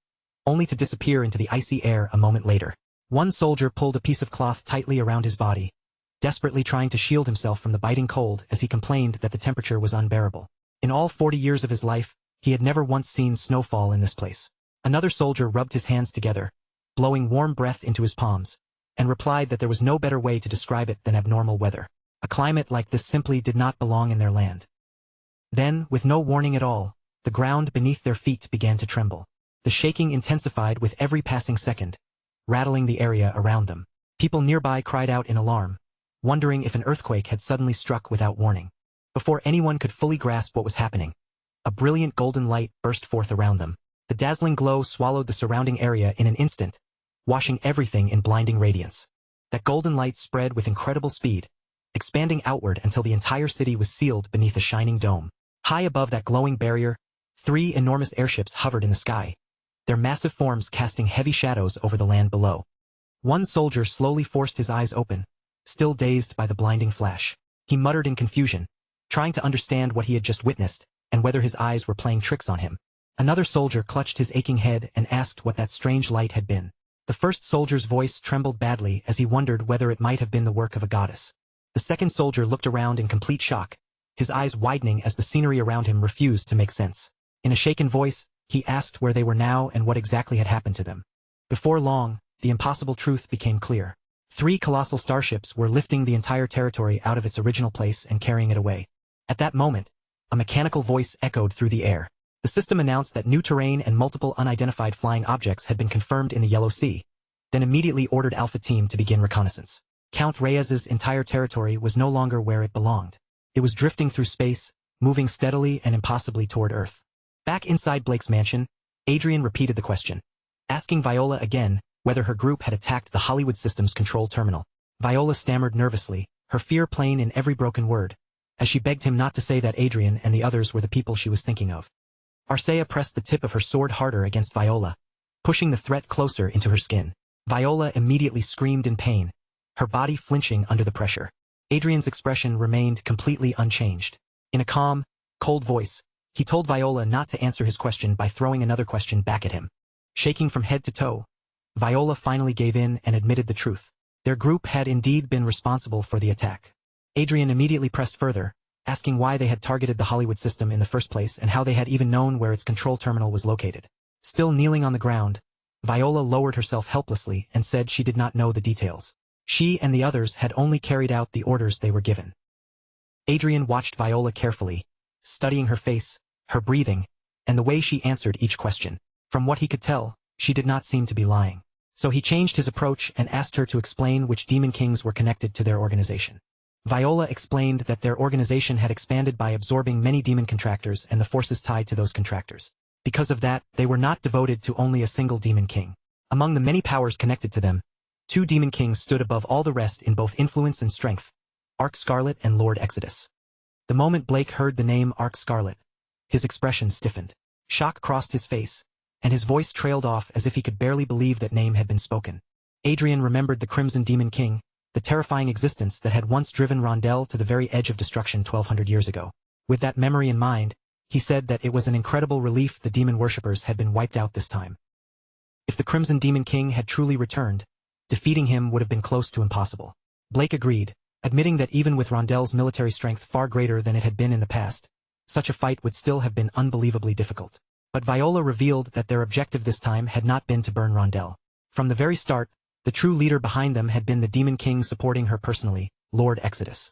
only to disappear into the icy air a moment later. One soldier pulled a piece of cloth tightly around his body, desperately trying to shield himself from the biting cold as he complained that the temperature was unbearable. In all 40 years of his life, he had never once seen snowfall in this place. Another soldier rubbed his hands together, blowing warm breath into his palms, and replied that there was no better way to describe it than abnormal weather. A climate like this simply did not belong in their land. Then, with no warning at all, the ground beneath their feet began to tremble. The shaking intensified with every passing second, rattling the area around them. People nearby cried out in alarm, wondering if an earthquake had suddenly struck without warning. Before anyone could fully grasp what was happening, a brilliant golden light burst forth around them. The dazzling glow swallowed the surrounding area in an instant, washing everything in blinding radiance. That golden light spread with incredible speed, expanding outward until the entire city was sealed beneath a shining dome. High above that glowing barrier, 3 enormous airships hovered in the sky, their massive forms casting heavy shadows over the land below. One soldier slowly forced his eyes open, still dazed by the blinding flash. He muttered in confusion, trying to understand what he had just witnessed, and whether his eyes were playing tricks on him. Another soldier clutched his aching head and asked what that strange light had been. The first soldier's voice trembled badly as he wondered whether it might have been the work of a goddess. The second soldier looked around in complete shock, his eyes widening as the scenery around him refused to make sense. In a shaken voice, he asked where they were now and what exactly had happened to them. Before long, the impossible truth became clear. 3 colossal starships were lifting the entire territory out of its original place and carrying it away. At that moment, a mechanical voice echoed through the air. The system announced that new terrain and multiple unidentified flying objects had been confirmed in the Yellow Sea, then immediately ordered Alpha Team to begin reconnaissance. Count Reyes's entire territory was no longer where it belonged. It was drifting through space, moving steadily and impossibly toward Earth. Back inside Blake's mansion, Adrian repeated the question, asking Viola again whether her group had attacked the Hollywood System's control terminal. Viola stammered nervously, her fear plain in every broken word, as she begged him not to say that Adrian and the others were the people she was thinking of. Arcea pressed the tip of her sword harder against Viola, pushing the threat closer into her skin. Viola immediately screamed in pain, her body flinching under the pressure. Adrian's expression remained completely unchanged. In a calm, cold voice, he told Viola not to answer his question by throwing another question back at him. Shaking from head to toe, Viola finally gave in and admitted the truth. Their group had indeed been responsible for the attack. Adrian immediately pressed further, asking why they had targeted the Hollywood System in the first place and how they had even known where its control terminal was located. Still kneeling on the ground, Viola lowered herself helplessly and said she did not know the details. She and the others had only carried out the orders they were given. Adrian watched Viola carefully, studying her face, her breathing, and the way she answered each question. From what he could tell, she did not seem to be lying. So he changed his approach and asked her to explain which demon kings were connected to their organization. Viola explained that their organization had expanded by absorbing many demon contractors and the forces tied to those contractors. Because of that, they were not devoted to only a single demon king. Among the many powers connected to them, 2 demon kings stood above all the rest in both influence and strength, Arc Scarlet and Lord Exodus. The moment Blake heard the name Arc Scarlet, his expression stiffened. Shock crossed his face, and his voice trailed off as if he could barely believe that name had been spoken. Adrian remembered the Crimson Demon King, the terrifying existence that had once driven Rondell to the very edge of destruction 1200 years ago. With that memory in mind, he said that it was an incredible relief the demon worshippers had been wiped out this time. If the Crimson Demon King had truly returned, defeating him would have been close to impossible. Blake agreed, admitting that even with Rondell's military strength far greater than it had been in the past, such a fight would still have been unbelievably difficult. But Viola revealed that their objective this time had not been to burn Rondell. From the very start, the true leader behind them had been the Demon King supporting her personally, Lord Exodus.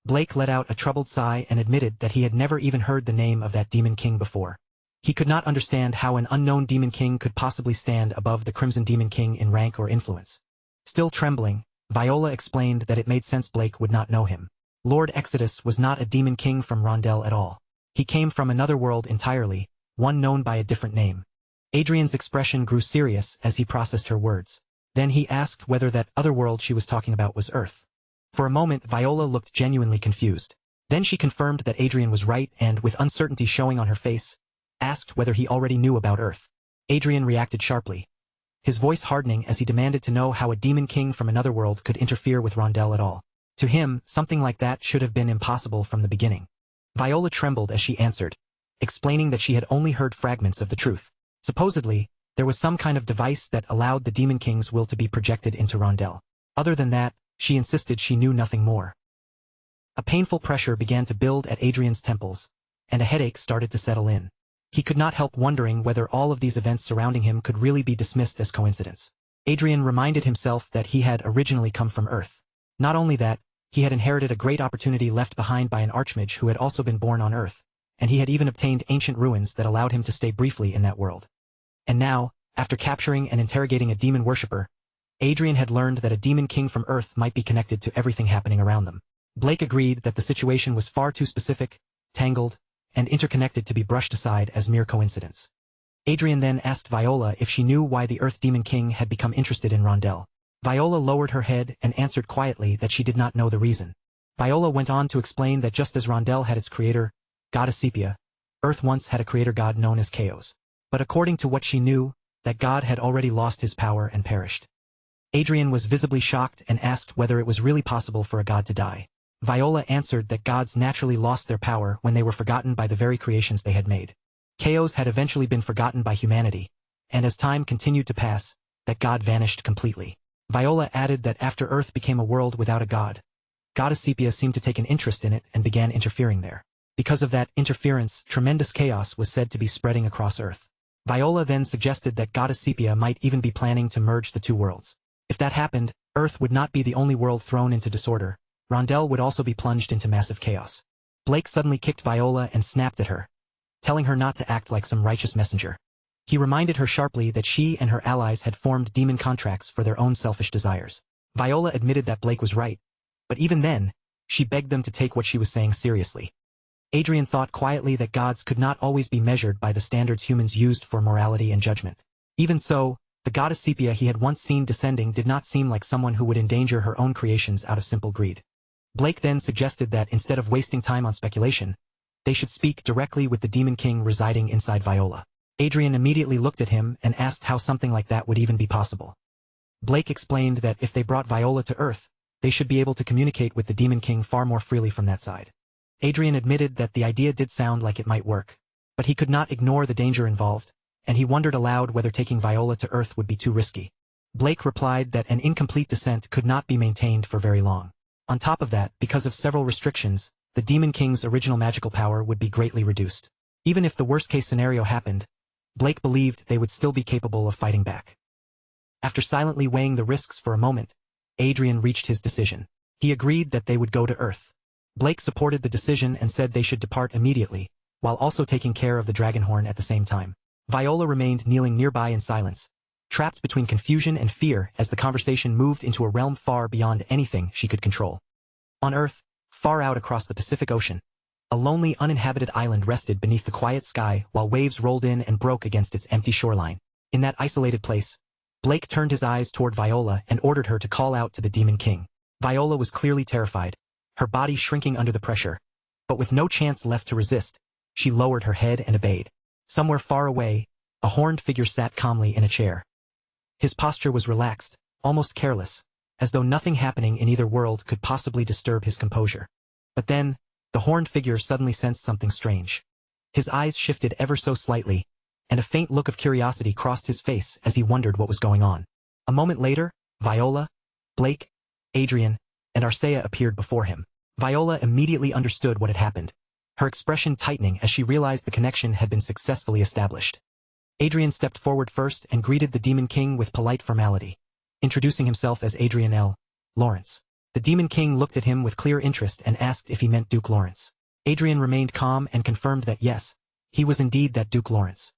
Blake let out a troubled sigh and admitted that he had never even heard the name of that Demon King before. He could not understand how an unknown Demon King could possibly stand above the Crimson Demon King in rank or influence. Still trembling, Viola explained that it made sense Blake would not know him. Lord Exodus was not a Demon King from Rondell at all. He came from another world entirely, one known by a different name. Adrian's expression grew serious as he processed her words. Then he asked whether that other world she was talking about was Earth. For a moment Viola looked genuinely confused. Then she confirmed that Adrian was right and, with uncertainty showing on her face, asked whether he already knew about Earth. Adrian reacted sharply, his voice hardening as he demanded to know how a demon king from another world could interfere with Rondell at all. To him, something like that should have been impossible from the beginning. Viola trembled as she answered, explaining that she had only heard fragments of the truth. Supposedly, there was some kind of device that allowed the Demon King's will to be projected into Rondell. Other than that, she insisted she knew nothing more. A painful pressure began to build at Adrian's temples, and a headache started to settle in. He could not help wondering whether all of these events surrounding him could really be dismissed as coincidence. Adrian reminded himself that he had originally come from Earth. Not only that, he had inherited a great opportunity left behind by an archmage who had also been born on Earth, and he had even obtained ancient ruins that allowed him to stay briefly in that world. And now, after capturing and interrogating a demon worshipper, Adrian had learned that a demon king from Earth might be connected to everything happening around them. Blake agreed that the situation was far too specific, tangled, and interconnected to be brushed aside as mere coincidence. Adrian then asked Viola if she knew why the Earth Demon King had become interested in Rondell. Viola lowered her head and answered quietly that she did not know the reason. Viola went on to explain that just as Rondell had its creator, goddess Sepia, Earth once had a creator god known as Chaos. But according to what she knew, that god had already lost his power and perished. Adrian was visibly shocked and asked whether it was really possible for a god to die. Viola answered that gods naturally lost their power when they were forgotten by the very creations they had made. Chaos had eventually been forgotten by humanity, and as time continued to pass, that god vanished completely. Viola added that after Earth became a world without a god, goddess Sepia seemed to take an interest in it and began interfering there. Because of that interference, tremendous chaos was said to be spreading across Earth. Viola then suggested that goddess Sepia might even be planning to merge the two worlds. If that happened, Earth would not be the only world thrown into disorder. Rondell would also be plunged into massive chaos. Blake suddenly kicked Viola and snapped at her, telling her not to act like some righteous messenger. He reminded her sharply that she and her allies had formed demon contracts for their own selfish desires. Viola admitted that Blake was right, but even then, she begged them to take what she was saying seriously. Adrian thought quietly that gods could not always be measured by the standards humans used for morality and judgment. Even so, the goddess Sepia he had once seen descending did not seem like someone who would endanger her own creations out of simple greed. Blake then suggested that instead of wasting time on speculation, they should speak directly with the Demon King residing inside Viola. Adrian immediately looked at him and asked how something like that would even be possible. Blake explained that if they brought Viola to Earth, they should be able to communicate with the Demon King far more freely from that side. Adrian admitted that the idea did sound like it might work, but he could not ignore the danger involved, and he wondered aloud whether taking Viola to Earth would be too risky. Blake replied that an incomplete descent could not be maintained for very long. On top of that, because of several restrictions, the Demon King's original magical power would be greatly reduced. Even if the worst-case scenario happened, Blake believed they would still be capable of fighting back. After silently weighing the risks for a moment, Adrian reached his decision. He agreed that they would go to Earth. Blake supported the decision and said they should depart immediately, while also taking care of the Dragonhorn at the same time. Viola remained kneeling nearby in silence, trapped between confusion and fear as the conversation moved into a realm far beyond anything she could control. On Earth, far out across the Pacific Ocean, a lonely uninhabited island rested beneath the quiet sky while waves rolled in and broke against its empty shoreline. In that isolated place, Blake turned his eyes toward Viola and ordered her to call out to the Demon King. Viola was clearly terrified, her body shrinking under the pressure, but with no chance left to resist, she lowered her head and obeyed. Somewhere far away, a horned figure sat calmly in a chair. His posture was relaxed, almost careless, as though nothing happening in either world could possibly disturb his composure. But then, the horned figure suddenly sensed something strange. His eyes shifted ever so slightly, and a faint look of curiosity crossed his face as he wondered what was going on. A moment later, Viola, Blake, Adrian, and Arcea appeared before him. Viola immediately understood what had happened, her expression tightening as she realized the connection had been successfully established. Adrian stepped forward first and greeted the Demon King with polite formality, introducing himself as Adrian L. Lawrence. The Demon King looked at him with clear interest and asked if he meant Duke Lawrence. Adrian remained calm and confirmed that yes, he was indeed that Duke Lawrence.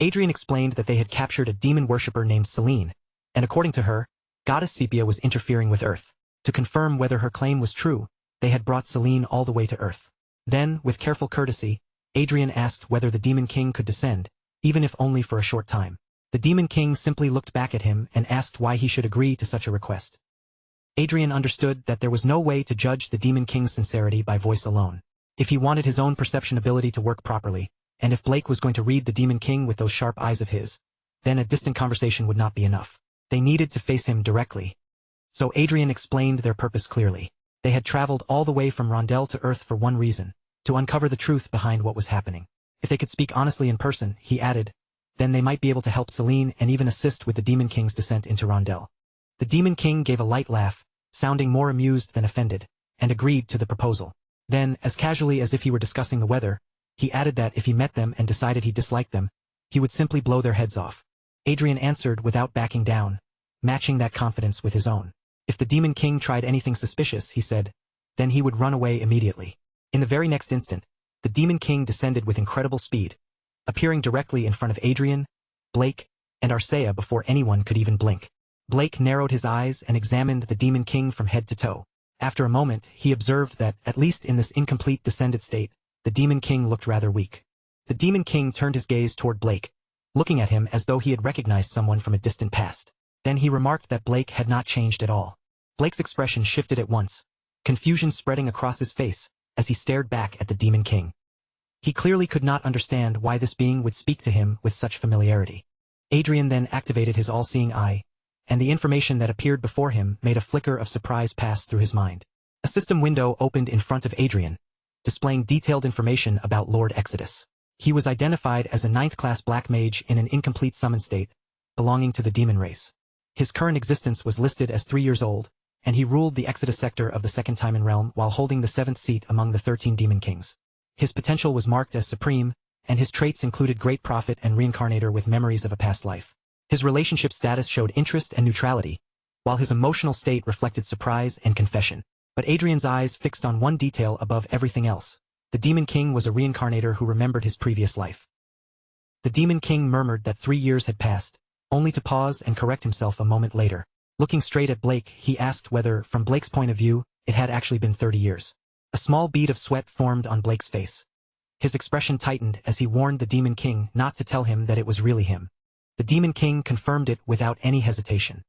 Adrian explained that they had captured a demon worshipper named Selene, and according to her, Goddess Sepia was interfering with Earth. To confirm whether her claim was true, they had brought Selene all the way to Earth. Then, with careful courtesy, Adrian asked whether the Demon King could descend, even if only for a short time. The Demon King simply looked back at him and asked why he should agree to such a request. Adrian understood that there was no way to judge the Demon King's sincerity by voice alone. If he wanted his own perception ability to work properly, and if Blake was going to read the Demon King with those sharp eyes of his, then a distant conversation would not be enough. They needed to face him directly. So Adrian explained their purpose clearly. They had traveled all the way from Rondell to Earth for one reason, to uncover the truth behind what was happening. If they could speak honestly in person, he added, then they might be able to help Selene and even assist with the Demon King's descent into Rondell. The Demon King gave a light laugh, sounding more amused than offended, and agreed to the proposal. Then, as casually as if he were discussing the weather, he added that if he met them and decided he disliked them, he would simply blow their heads off. Adrian answered without backing down, matching that confidence with his own. If the Demon King tried anything suspicious, he said, then he would run away immediately. In the very next instant, the Demon King descended with incredible speed, appearing directly in front of Adrian, Blake, and Arcea before anyone could even blink. Blake narrowed his eyes and examined the Demon King from head to toe. After a moment, he observed that, at least in this incomplete descended state, the Demon King looked rather weak. The Demon King turned his gaze toward Blake, looking at him as though he had recognized someone from a distant past. Then he remarked that Blake had not changed at all. Blake's expression shifted at once, confusion spreading across his face as he stared back at the Demon King. He clearly could not understand why this being would speak to him with such familiarity. Adrian then activated his all-seeing eye, and the information that appeared before him made a flicker of surprise pass through his mind. A system window opened in front of Adrian, displaying detailed information about Lord Exodus. He was identified as a 9th-class black mage in an incomplete summon state, belonging to the demon race. His current existence was listed as 3 years old, and he ruled the Exodus sector of the Second Timon realm while holding the 7th seat among the 13 demon kings. His potential was marked as supreme, and his traits included great prophet and reincarnator with memories of a past life. His relationship status showed interest and neutrality, while his emotional state reflected surprise and confession. But Adrian's eyes fixed on one detail above everything else, The Demon King was a reincarnator who remembered his previous life. The Demon King murmured that 3 years had passed, only to pause and correct himself a moment later. Looking straight at Blake, he asked whether, from Blake's point of view, it had actually been 30 years. A small bead of sweat formed on Blake's face. His expression tightened as he warned the Demon King not to tell him that it was really him. The Demon King confirmed it without any hesitation.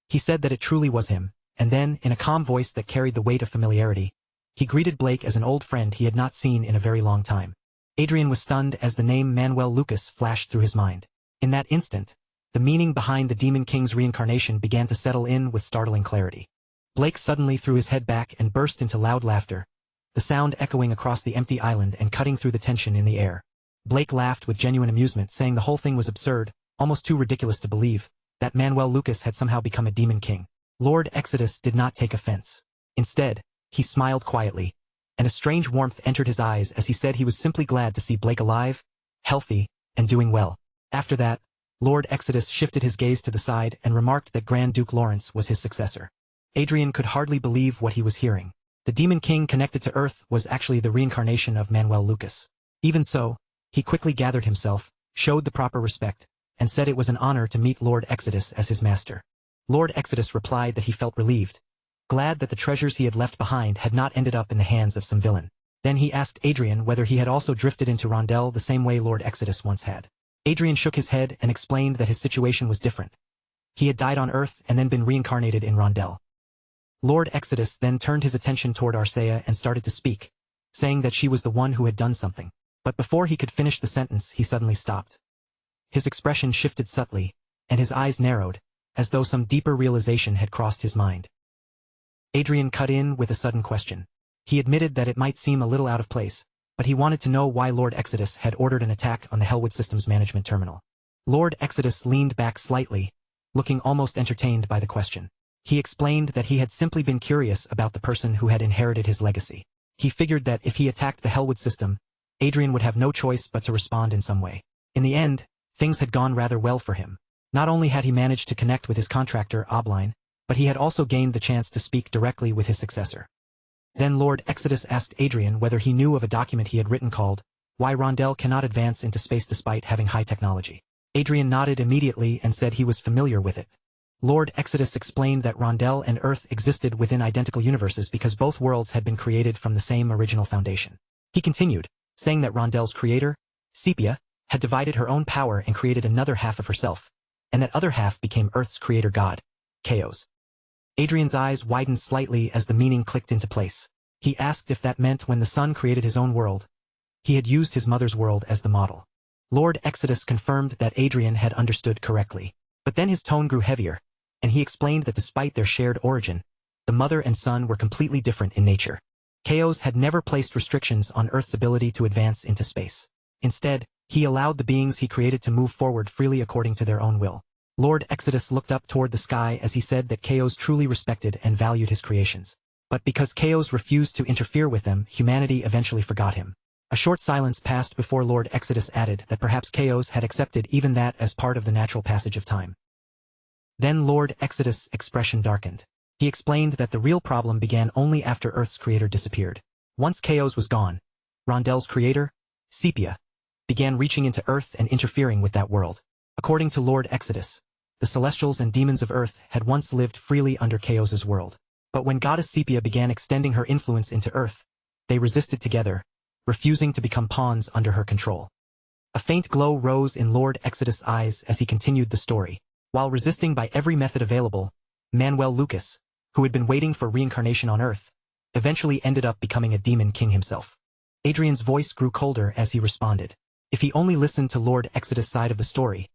He said that it truly was him, and then, in a calm voice that carried the weight of familiarity, he greeted Blake as an old friend he had not seen in a very long time. Adrian was stunned as the name Manuel Lucas flashed through his mind. In that instant, the meaning behind the Demon King's reincarnation began to settle in with startling clarity. Blake suddenly threw his head back and burst into loud laughter, the sound echoing across the empty island and cutting through the tension in the air. Blake laughed with genuine amusement, saying the whole thing was absurd, almost too ridiculous to believe, that Manuel Lucas had somehow become a Demon King. Lord Exodus did not take offense. Instead, he smiled quietly, and a strange warmth entered his eyes as he said he was simply glad to see Blake alive, healthy, and doing well. After that, Lord Exodus shifted his gaze to the side and remarked that Grand Duke Lawrence was his successor. Adrian could hardly believe what he was hearing. The Demon King connected to Earth was actually the reincarnation of Manuel Lucas. Even so, he quickly gathered himself, showed the proper respect, and said it was an honor to meet Lord Exodus as his master. Lord Exodus replied that he felt relieved, glad that the treasures he had left behind had not ended up in the hands of some villain. Then he asked Adrian whether he had also drifted into Rondell the same way Lord Exodus once had. Adrian shook his head and explained that his situation was different. He had died on Earth and then been reincarnated in Rondell. Lord Exodus then turned his attention toward Arcea and started to speak, saying that she was the one who had done something. But before he could finish the sentence, he suddenly stopped. His expression shifted subtly, and his eyes narrowed, as though some deeper realization had crossed his mind. Adrian cut in with a sudden question. He admitted that it might seem a little out of place, but he wanted to know why Lord Exodus had ordered an attack on the Hellwood Systems Management Terminal. Lord Exodus leaned back slightly, looking almost entertained by the question. He explained that he had simply been curious about the person who had inherited his legacy. He figured that if he attacked the Hellwood system, Adrian would have no choice but to respond in some way. In the end, things had gone rather well for him. Not only had he managed to connect with his contractor, Obline, but he had also gained the chance to speak directly with his successor. Then Lord Exodus asked Adrian whether he knew of a document he had written called Why Rondell Cannot Advance into Space Despite Having High Technology. Adrian nodded immediately and said he was familiar with it. Lord Exodus explained that Rondell and Earth existed within identical universes because both worlds had been created from the same original foundation. He continued, saying that Rondell's creator, Sepia, had divided her own power and created another half of herself, and that other half became Earth's creator god, Chaos. Adrian's eyes widened slightly as the meaning clicked into place. He asked if that meant when the son created his own world, he had used his mother's world as the model. Lord Exodus confirmed that Adrian had understood correctly, but then his tone grew heavier, and he explained that despite their shared origin, the mother and son were completely different in nature. Chaos had never placed restrictions on Earth's ability to advance into space. Instead, he allowed the beings he created to move forward freely according to their own will. Lord Exodus looked up toward the sky as he said that Chaos truly respected and valued his creations. But because Chaos refused to interfere with them, humanity eventually forgot him. A short silence passed before Lord Exodus added that perhaps Chaos had accepted even that as part of the natural passage of time. Then Lord Exodus' expression darkened. He explained that the real problem began only after Earth's creator disappeared. Once Chaos was gone, Rondell's creator, Sepia, began reaching into Earth and interfering with that world. According to Lord Exodus, the Celestials and demons of Earth had once lived freely under Chaos's world. But when Goddess Sepia began extending her influence into Earth, they resisted together, refusing to become pawns under her control. A faint glow rose in Lord Exodus' eyes as he continued the story. While resisting by every method available, Manuel Lucas, who had been waiting for reincarnation on Earth, eventually ended up becoming a Demon King himself. Adrian's voice grew colder as he responded. If he only listened to Lord Exodus' side of the story,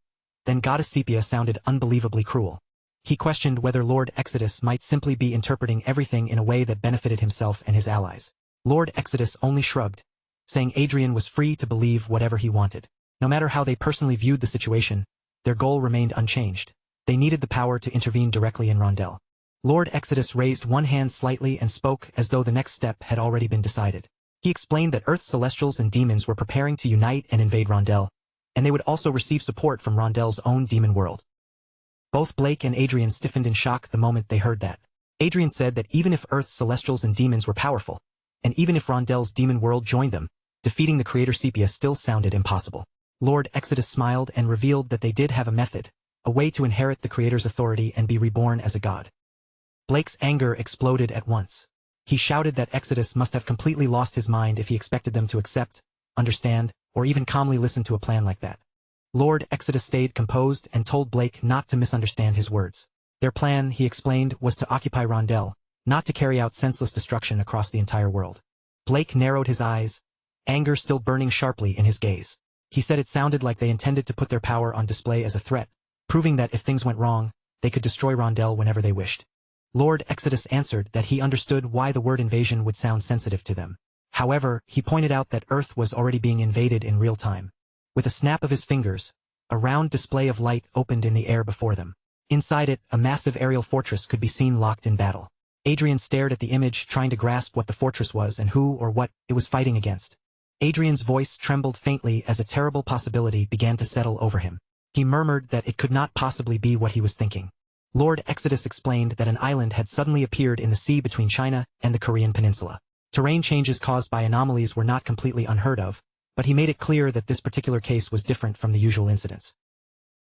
then Goddess Sepia sounded unbelievably cruel. He questioned whether Lord Exodus might simply be interpreting everything in a way that benefited himself and his allies. Lord Exodus only shrugged, saying Adrian was free to believe whatever he wanted. No matter how they personally viewed the situation, their goal remained unchanged. They needed the power to intervene directly in Rondell. Lord Exodus raised one hand slightly and spoke as though the next step had already been decided. He explained that Earth's Celestials and demons were preparing to unite and invade Rondell, and they would also receive support from Rondell's own demon world. Both Blake and Adrian stiffened in shock the moment they heard that. Adrian said that even if Earth's Celestials and demons were powerful, and even if Rondel's demon world joined them, defeating the creator Sepia still sounded impossible. Lord Exodus smiled and revealed that they did have a method, a way to inherit the creator's authority and be reborn as a god. Blake's anger exploded at once. He shouted that Exodus must have completely lost his mind if he expected them to accept, understand, or even calmly listen to a plan like that. Lord Exodus stayed composed and told Blake not to misunderstand his words. Their plan, he explained, was to occupy Rondel, not to carry out senseless destruction across the entire world. Blake narrowed his eyes, anger still burning sharply in his gaze. He said it sounded like they intended to put their power on display as a threat, proving that if things went wrong, they could destroy Rondel whenever they wished. Lord Exodus answered that he understood why the word invasion would sound sensitive to them. However, he pointed out that Earth was already being invaded in real time. With a snap of his fingers, a round display of light opened in the air before them. Inside it, a massive aerial fortress could be seen locked in battle. Adrian stared at the image, trying to grasp what the fortress was and who or what it was fighting against. Adrian's voice trembled faintly as a terrible possibility began to settle over him. He murmured that it could not possibly be what he was thinking. Lord Exodus explained that an island had suddenly appeared in the sea between China and the Korean peninsula. Terrain changes caused by anomalies were not completely unheard of, but he made it clear that this particular case was different from the usual incidents.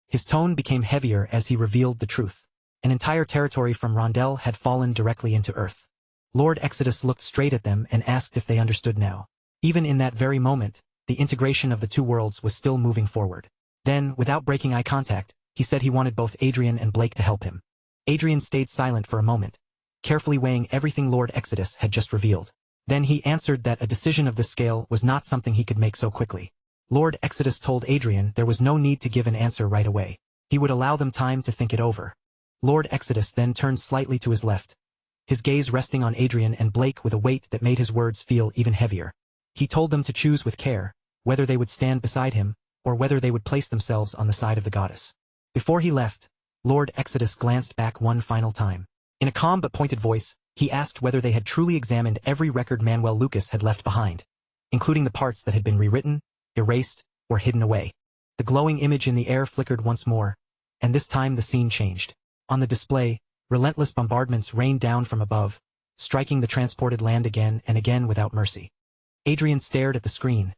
His tone became heavier as he revealed the truth. An entire territory from Rondel had fallen directly into Earth. Lord Exodus looked straight at them and asked if they understood now. Even in that very moment, the integration of the two worlds was still moving forward. Then, without breaking eye contact, he said he wanted both Adrian and Blake to help him. Adrian stayed silent for a moment, carefully weighing everything Lord Exodus had just revealed. Then he answered that a decision of this scale was not something he could make so quickly. Lord Exodus told Adrian there was no need to give an answer right away. He would allow them time to think it over. Lord Exodus then turned slightly to his left, his gaze resting on Adrian and Blake with a weight that made his words feel even heavier. He told them to choose with care, whether they would stand beside him, or whether they would place themselves on the side of the goddess. Before he left, Lord Exodus glanced back one final time. In a calm but pointed voice, he asked whether they had truly examined every record Manuel Lucas had left behind, including the parts that had been rewritten, erased, or hidden away. The glowing image in the air flickered once more, and this time the scene changed. On the display, relentless bombardments rained down from above, striking the transported land again and again without mercy. Adrian stared at the screen,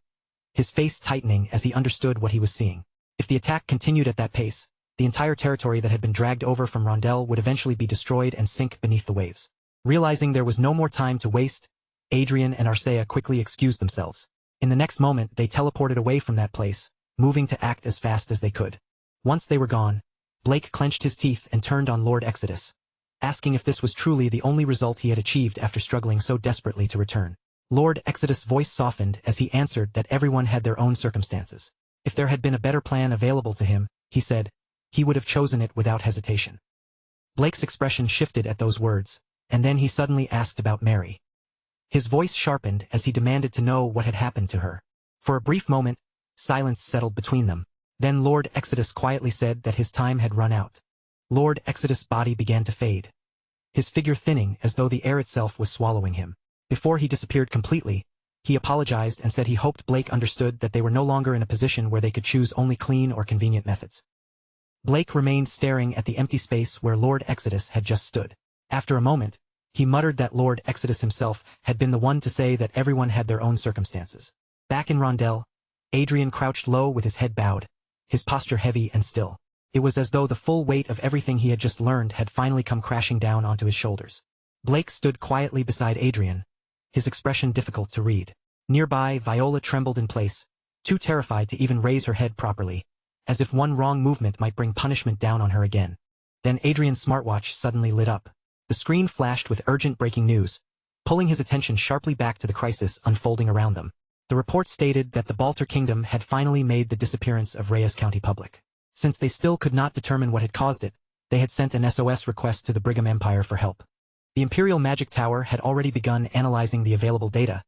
his face tightening as he understood what he was seeing. If the attack continued at that pace, the entire territory that had been dragged over from Rondel would eventually be destroyed and sink beneath the waves. Realizing there was no more time to waste, Adrian and Arcea quickly excused themselves. In the next moment, they teleported away from that place, moving to act as fast as they could. Once they were gone, Blake clenched his teeth and turned on Lord Exodus, asking if this was truly the only result he had achieved after struggling so desperately to return. Lord Exodus' voice softened as he answered that everyone had their own circumstances. If there had been a better plan available to him, he said, he would have chosen it without hesitation. Blake's expression shifted at those words, and then he suddenly asked about Mary. His voice sharpened as he demanded to know what had happened to her. For a brief moment, silence settled between them. Then Lord Exodus quietly said that his time had run out. Lord Exodus' body began to fade, his figure thinning as though the air itself was swallowing him. Before he disappeared completely, he apologized and said he hoped Blake understood that they were no longer in a position where they could choose only clean or convenient methods. Blake remained staring at the empty space where Lord Exodus had just stood. After a moment, he muttered that Lord Exodus himself had been the one to say that everyone had their own circumstances. Back in Rondel, Adrian crouched low with his head bowed, his posture heavy and still. It was as though the full weight of everything he had just learned had finally come crashing down onto his shoulders. Blake stood quietly beside Adrian, his expression difficult to read. Nearby, Viola trembled in place, too terrified to even raise her head properly, as if one wrong movement might bring punishment down on her again. Then Adrian's smartwatch suddenly lit up. The screen flashed with urgent breaking news, pulling his attention sharply back to the crisis unfolding around them. The report stated that the Balter Kingdom had finally made the disappearance of Reyes County public. Since they still could not determine what had caused it, they had sent an SOS request to the Brigham Empire for help. The Imperial Magic Tower had already begun analyzing the available data,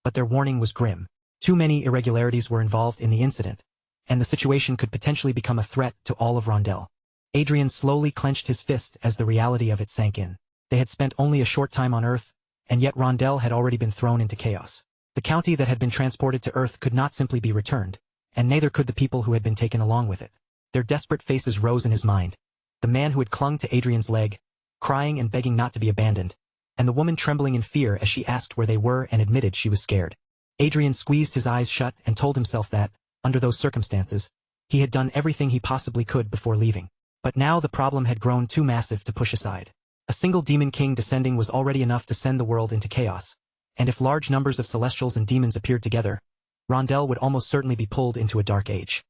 but their warning was grim. Too many irregularities were involved in the incident, and the situation could potentially become a threat to all of Rondel. Adrian slowly clenched his fist as the reality of it sank in. They had spent only a short time on Earth, and yet Rondel had already been thrown into chaos. The county that had been transported to Earth could not simply be returned, and neither could the people who had been taken along with it. Their desperate faces rose in his mind. The man who had clung to Adrian's leg, crying and begging not to be abandoned, and the woman trembling in fear as she asked where they were and admitted she was scared. Adrian squeezed his eyes shut and told himself that, under those circumstances, he had done everything he possibly could before leaving. But now the problem had grown too massive to push aside. A single demon king descending was already enough to send the world into chaos, and if large numbers of celestials and demons appeared together, Rondell would almost certainly be pulled into a dark age.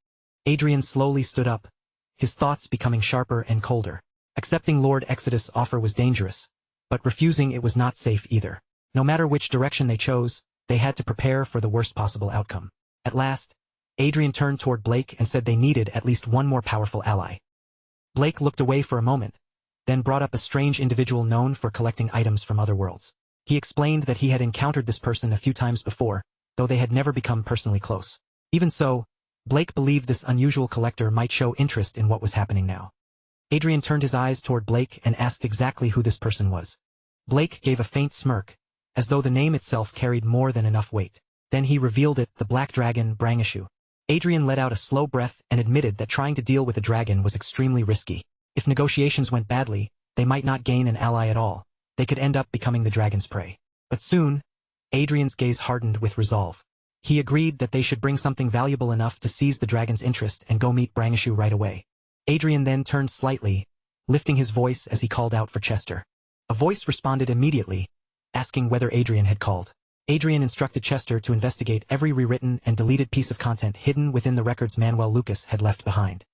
Adrian slowly stood up, his thoughts becoming sharper and colder. Accepting Lord Exodus' offer was dangerous, but refusing it was not safe either. No matter which direction they chose, they had to prepare for the worst possible outcome. At last, Adrian turned toward Blake and said they needed at least one more powerful ally. Blake looked away for a moment, then brought up a strange individual known for collecting items from other worlds. He explained that he had encountered this person a few times before, though they had never become personally close. Even so, Blake believed this unusual collector might show interest in what was happening now. Adrian turned his eyes toward Blake and asked exactly who this person was. Blake gave a faint smirk, as though the name itself carried more than enough weight. Then he revealed it, the black dragon, Brangishu. Adrian let out a slow breath and admitted that trying to deal with a dragon was extremely risky. If negotiations went badly, they might not gain an ally at all. They could end up becoming the dragon's prey. But soon, Adrian's gaze hardened with resolve. He agreed that they should bring something valuable enough to seize the dragon's interest and go meet Brangishu right away. Adrian then turned slightly, lifting his voice as he called out for Chester. A voice responded immediately, asking whether Adrian had called. Adrian instructed Chester to investigate every rewritten and deleted piece of content hidden within the records Manuel Lucas had left behind.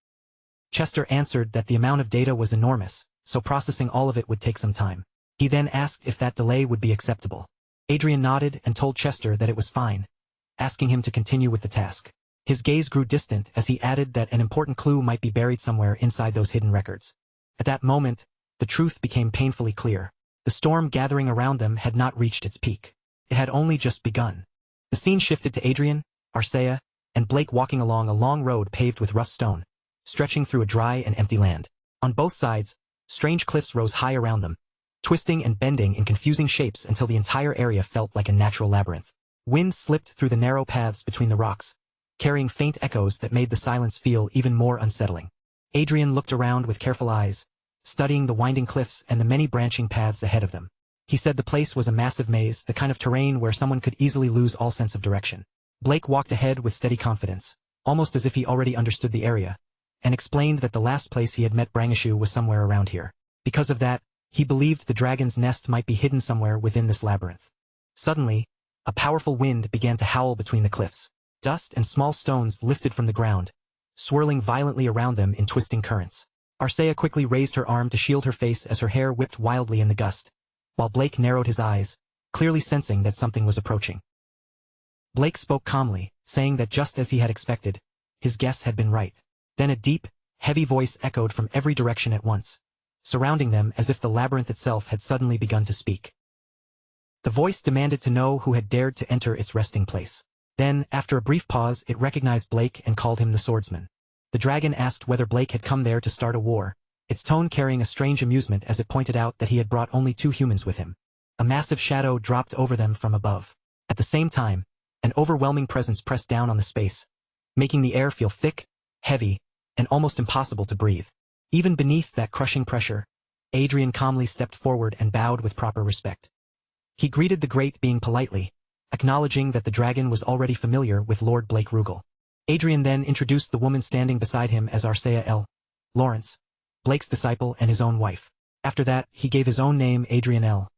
Chester answered that the amount of data was enormous, so processing all of it would take some time. He then asked if that delay would be acceptable. Adrian nodded and told Chester that it was fine, asking him to continue with the task. His gaze grew distant as he added that an important clue might be buried somewhere inside those hidden records. At that moment, the truth became painfully clear. The storm gathering around them had not reached its peak. It had only just begun. The scene shifted to Adrian, Arcea, and Blake walking along a long road paved with rough stone, stretching through a dry and empty land. On both sides, strange cliffs rose high around them, twisting and bending in confusing shapes until the entire area felt like a natural labyrinth. Wind slipped through the narrow paths between the rocks, carrying faint echoes that made the silence feel even more unsettling. Adrian looked around with careful eyes, studying the winding cliffs and the many branching paths ahead of them. He said the place was a massive maze, the kind of terrain where someone could easily lose all sense of direction. Blake walked ahead with steady confidence, almost as if he already understood the area, and explained that the last place he had met Brangishu was somewhere around here. Because of that, he believed the dragon's nest might be hidden somewhere within this labyrinth. Suddenly, a powerful wind began to howl between the cliffs. Dust and small stones lifted from the ground, swirling violently around them in twisting currents. Arcea quickly raised her arm to shield her face as her hair whipped wildly in the gust, while Blake narrowed his eyes, clearly sensing that something was approaching. Blake spoke calmly, saying that just as he had expected, his guess had been right. Then a deep, heavy voice echoed from every direction at once, surrounding them as if the labyrinth itself had suddenly begun to speak. The voice demanded to know who had dared to enter its resting place. Then, after a brief pause, it recognized Blake and called him the swordsman. The dragon asked whether Blake had come there to start a war, its tone carrying a strange amusement as it pointed out that he had brought only 2 humans with him. A massive shadow dropped over them from above. At the same time, an overwhelming presence pressed down on the space, making the air feel thick, heavy, and almost impossible to breathe. Even beneath that crushing pressure, Adrian calmly stepped forward and bowed with proper respect. He greeted the great being politely, acknowledging that the dragon was already familiar with Lord Blake Rugal. Adrian then introduced the woman standing beside him as Arcea L. Lawrence, Blake's disciple and his own wife. After that, he gave his own name, Adrian L.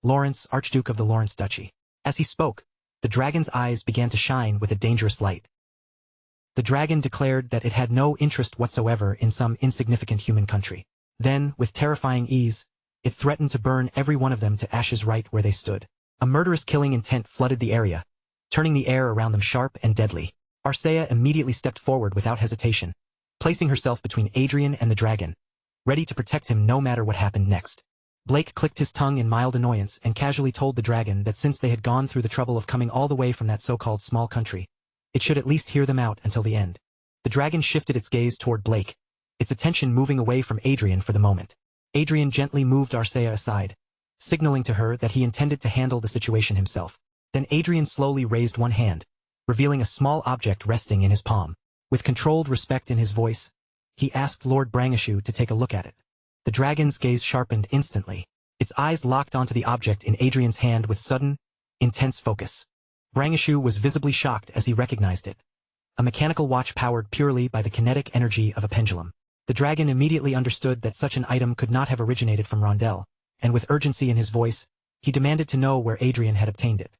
Lawrence, Archduke of the Lawrence Duchy. As he spoke, the dragon's eyes began to shine with a dangerous light. The dragon declared that it had no interest whatsoever in some insignificant human country. Then, with terrifying ease, it threatened to burn every one of them to ashes right where they stood. A murderous killing intent flooded the area, turning the air around them sharp and deadly. Arcea immediately stepped forward without hesitation, placing herself between Adrian and the dragon, ready to protect him no matter what happened next. Blake clicked his tongue in mild annoyance and casually told the dragon that since they had gone through the trouble of coming all the way from that so-called small country, it should at least hear them out until the end. The dragon shifted its gaze toward Blake, its attention moving away from Adrian for the moment. Adrian gently moved Arcea aside, signaling to her that he intended to handle the situation himself. Then Adrian slowly raised one hand, revealing a small object resting in his palm. With controlled respect in his voice, he asked Lord Brangishu to take a look at it. The dragon's gaze sharpened instantly, Its eyes locked onto the object in Adrian's hand with sudden, intense focus. Brangishu was visibly shocked as he recognized it. A mechanical watch powered purely by the kinetic energy of a pendulum. The dragon immediately understood that such an item could not have originated from Rondel, and with urgency in his voice, he demanded to know where Adrian had obtained it.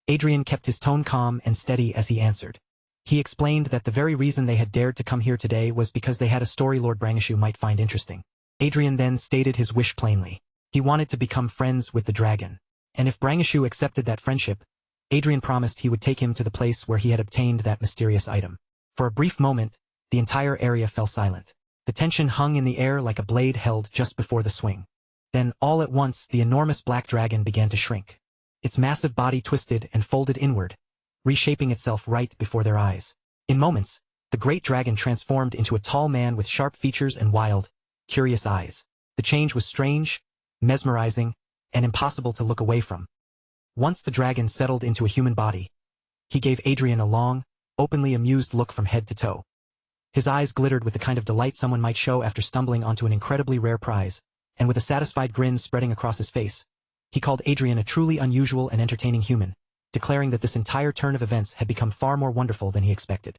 Adrian kept his tone calm and steady as he answered. He explained that the very reason they had dared to come here today was because they had a story Lord Brangishu might find interesting. Adrian then stated his wish plainly. He wanted to become friends with the dragon, and if Brangishu accepted that friendship, Adrian promised he would take him to the place where he had obtained that mysterious item. For a brief moment, the entire area fell silent. The tension hung in the air like a blade held just before the swing. Then, all at once, the enormous black dragon began to shrink. Its massive body twisted and folded inward, reshaping itself right before their eyes. In moments, the great dragon transformed into a tall man with sharp features and wild, curious eyes. The change was strange, mesmerizing, and impossible to look away from. Once the dragon settled into a human body, he gave Adrian a long, openly amused look from head to toe. His eyes glittered with the kind of delight someone might show after stumbling onto an incredibly rare prize, and with a satisfied grin spreading across his face, he called Adrian a truly unusual and entertaining human, declaring that this entire turn of events had become far more wonderful than he expected.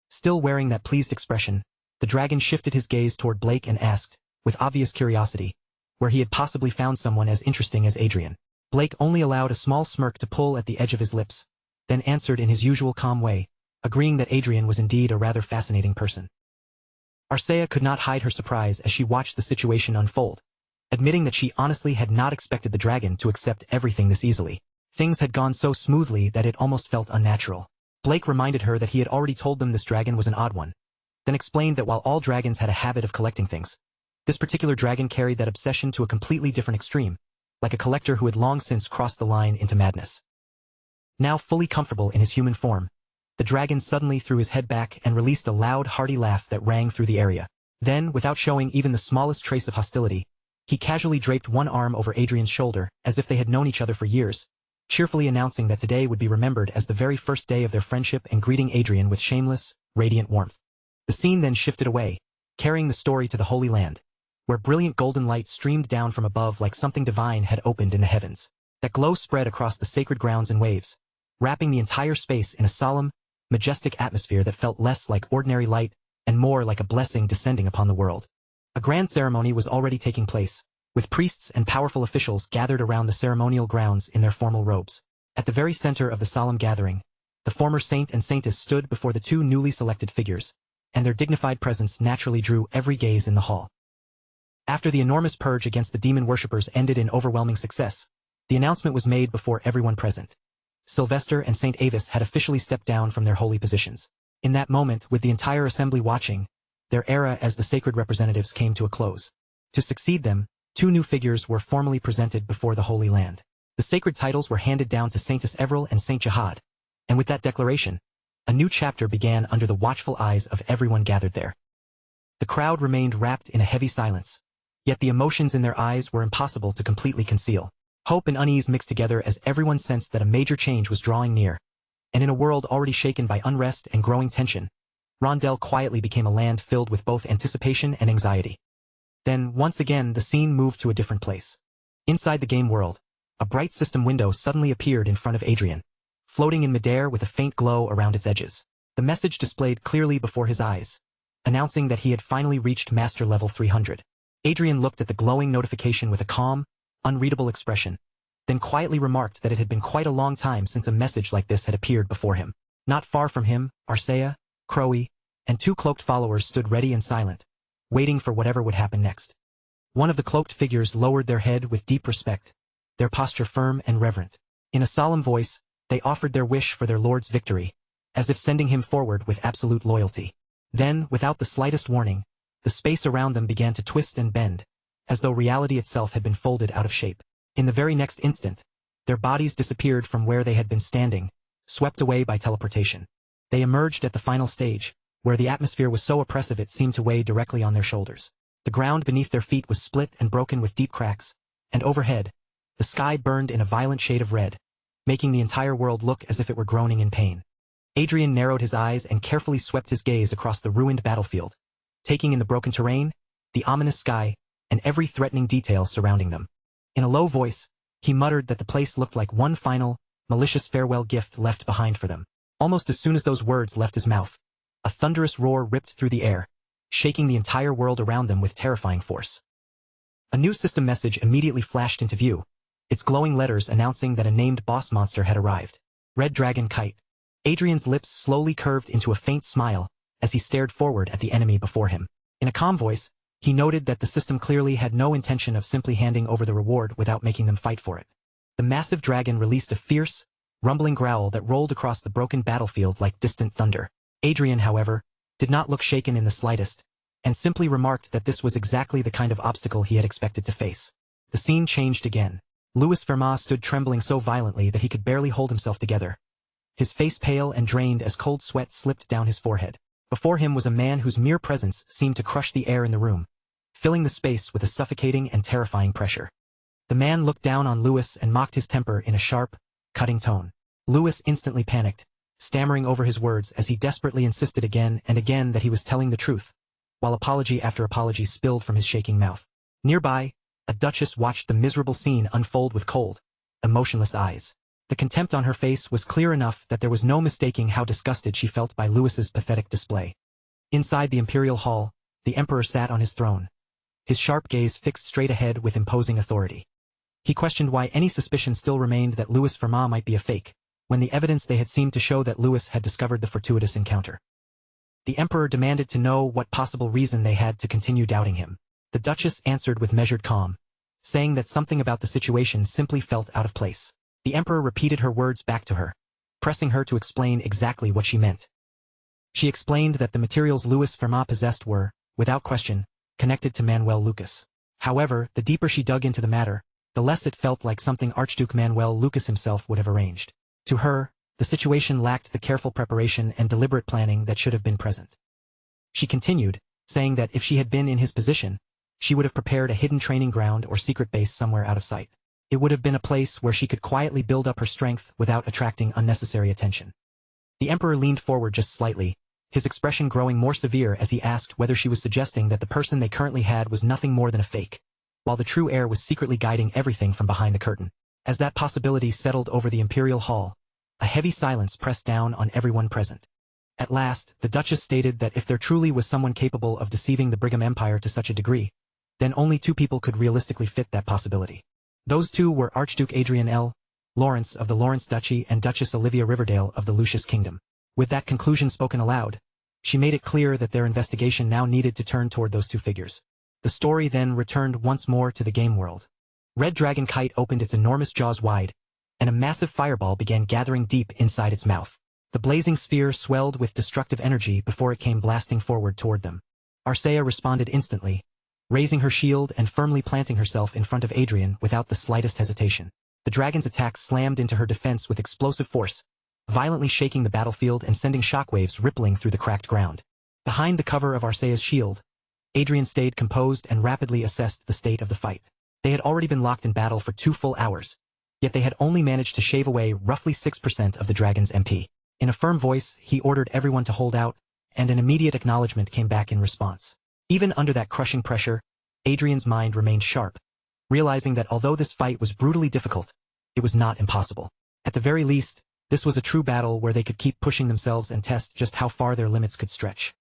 Still wearing that pleased expression, the dragon shifted his gaze toward Blake and asked, with obvious curiosity, where he had possibly found someone as interesting as Adrian. Blake only allowed a small smirk to pull at the edge of his lips, then answered in his usual calm way, agreeing that Adrian was indeed a rather fascinating person. Arcea could not hide her surprise as she watched the situation unfold, admitting that she honestly had not expected the dragon to accept everything this easily. Things had gone so smoothly that it almost felt unnatural. Blake reminded her that he had already told them this dragon was an odd one, then explained that while all dragons had a habit of collecting things, this particular dragon carried that obsession to a completely different extreme, like a collector who had long since crossed the line into madness. Now fully comfortable in his human form, the dragon suddenly threw his head back and released a loud, hearty laugh that rang through the area. Then, without showing even the smallest trace of hostility, he casually draped one arm over Adrian's shoulder as if they had known each other for years, cheerfully announcing that today would be remembered as the very first day of their friendship and greeting Adrian with shameless, radiant warmth. The scene then shifted away, carrying the story to the Holy Land, where brilliant golden light streamed down from above like something divine had opened in the heavens. That glow spread across the sacred grounds in waves, wrapping the entire space in a solemn, majestic atmosphere that felt less like ordinary light and more like a blessing descending upon the world. A grand ceremony was already taking place, with priests and powerful officials gathered around the ceremonial grounds in their formal robes. At the very center of the solemn gathering, the former saint and saintess stood before the two newly selected figures, and their dignified presence naturally drew every gaze in the hall. After the enormous purge against the demon worshippers ended in overwhelming success, the announcement was made before everyone present. Sylvester and Saint Avis had officially stepped down from their holy positions. In that moment, with the entire assembly watching, their era as the sacred representatives came to a close. To succeed them, two new figures were formally presented before the Holy Land. The sacred titles were handed down to Saintess Everil and Saint Jihad, and with that declaration, a new chapter began under the watchful eyes of everyone gathered there. The crowd remained wrapped in a heavy silence, yet the emotions in their eyes were impossible to completely conceal. Hope and unease mixed together as everyone sensed that a major change was drawing near, and in a world already shaken by unrest and growing tension, Rondel quietly became a land filled with both anticipation and anxiety. Then, once again, the scene moved to a different place. Inside the game world, a bright system window suddenly appeared in front of Adrian, floating in midair with a faint glow around its edges. The message displayed clearly before his eyes, announcing that he had finally reached Master Level 300. Adrian looked at the glowing notification with a calm, unreadable expression, then quietly remarked that it had been quite a long time since a message like this had appeared before him. Not far from him, Arcea, Crowe, and two cloaked followers stood ready and silent, waiting for whatever would happen next. One of the cloaked figures lowered their head with deep respect, their posture firm and reverent. In a solemn voice, they offered their wish for their lord's victory, as if sending him forward with absolute loyalty. Then, without the slightest warning, the space around them began to twist and bend, as though reality itself had been folded out of shape. In the very next instant, their bodies disappeared from where they had been standing, swept away by teleportation. They emerged at the final stage, where the atmosphere was so oppressive it seemed to weigh directly on their shoulders. The ground beneath their feet was split and broken with deep cracks, and overhead, the sky burned in a violent shade of red, making the entire world look as if it were groaning in pain. Adrian narrowed his eyes and carefully swept his gaze across the ruined battlefield, taking in the broken terrain, the ominous sky, and every threatening detail surrounding them. In a low voice, he muttered that the place looked like one final, malicious farewell gift left behind for them. Almost as soon as those words left his mouth, a thunderous roar ripped through the air, shaking the entire world around them with terrifying force. A new system message immediately flashed into view, its glowing letters announcing that a named boss monster had arrived. Red Dragon Kite. Adrian's lips slowly curved into a faint smile as he stared forward at the enemy before him. In a calm voice, he noted that the system clearly had no intention of simply handing over the reward without making them fight for it. The massive dragon released a fierce, rumbling growl that rolled across the broken battlefield like distant thunder. Adrian, however, did not look shaken in the slightest, and simply remarked that this was exactly the kind of obstacle he had expected to face. The scene changed again. Louis Fermat stood trembling so violently that he could barely hold himself together, his face pale and drained as cold sweat slipped down his forehead. Before him was a man whose mere presence seemed to crush the air in the room, filling the space with a suffocating and terrifying pressure. The man looked down on Louis and mocked his temper in a sharp, cutting tone. Louis instantly panicked, stammering over his words as he desperately insisted again and again that he was telling the truth, while apology after apology spilled from his shaking mouth. Nearby, a duchess watched the miserable scene unfold with cold, emotionless eyes. The contempt on her face was clear enough that there was no mistaking how disgusted she felt by Louis's pathetic display. Inside the imperial hall, the emperor sat on his throne, his sharp gaze fixed straight ahead with imposing authority. He questioned why any suspicion still remained that Louis Fermat might be a fake, when the evidence they had seemed to show that Louis had discovered the fortuitous encounter. The emperor demanded to know what possible reason they had to continue doubting him. The duchess answered with measured calm, saying that something about the situation simply felt out of place. The emperor repeated her words back to her, pressing her to explain exactly what she meant. She explained that the materials Louis Fermat possessed were, without question, connected to Manuel Lucas. However, the deeper she dug into the matter, the less it felt like something Archduke Manuel Lucas himself would have arranged. To her, the situation lacked the careful preparation and deliberate planning that should have been present. She continued, saying that if she had been in his position, she would have prepared a hidden training ground or secret base somewhere out of sight. It would have been a place where she could quietly build up her strength without attracting unnecessary attention. The emperor leaned forward just slightly, his expression growing more severe as he asked whether she was suggesting that the person they currently had was nothing more than a fake, while the true heir was secretly guiding everything from behind the curtain. As that possibility settled over the imperial hall, a heavy silence pressed down on everyone present. At last, the duchess stated that if there truly was someone capable of deceiving the Brigham Empire to such a degree, then only two people could realistically fit that possibility. Those two were Archduke Adrian L. Lawrence of the Lawrence Duchy and Duchess Olivia Riverdale of the Lucius Kingdom. With that conclusion spoken aloud, she made it clear that their investigation now needed to turn toward those two figures. The story then returned once more to the game world. Red Dragon Kite opened its enormous jaws wide, and a massive fireball began gathering deep inside its mouth. The blazing sphere swelled with destructive energy before it came blasting forward toward them. Arcea responded instantly, raising her shield and firmly planting herself in front of Adrian without the slightest hesitation. The dragon's attack slammed into her defense with explosive force, violently shaking the battlefield and sending shockwaves rippling through the cracked ground. Behind the cover of Arcea's shield, Adrian stayed composed and rapidly assessed the state of the fight. They had already been locked in battle for 2 full hours, yet they had only managed to shave away roughly 6% of the dragon's MP. In a firm voice, he ordered everyone to hold out, and an immediate acknowledgement came back in response. Even under that crushing pressure, Adrian's mind remained sharp, realizing that although this fight was brutally difficult, it was not impossible. At the very least, this was a true battle where they could keep pushing themselves and test just how far their limits could stretch.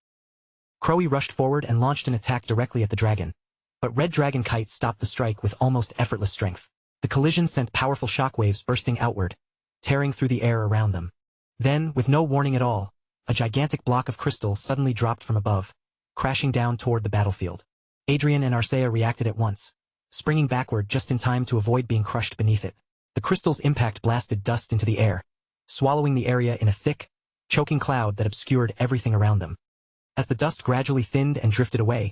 Crowy rushed forward and launched an attack directly at the dragon, but Red Dragon Kite stopped the strike with almost effortless strength. The collision sent powerful shockwaves bursting outward, tearing through the air around them. Then, with no warning at all, a gigantic block of crystal suddenly dropped from above, crashing down toward the battlefield. Adrian and Arcea reacted at once, springing backward just in time to avoid being crushed beneath it. The crystal's impact blasted dust into the air, swallowing the area in a thick, choking cloud that obscured everything around them. As the dust gradually thinned and drifted away,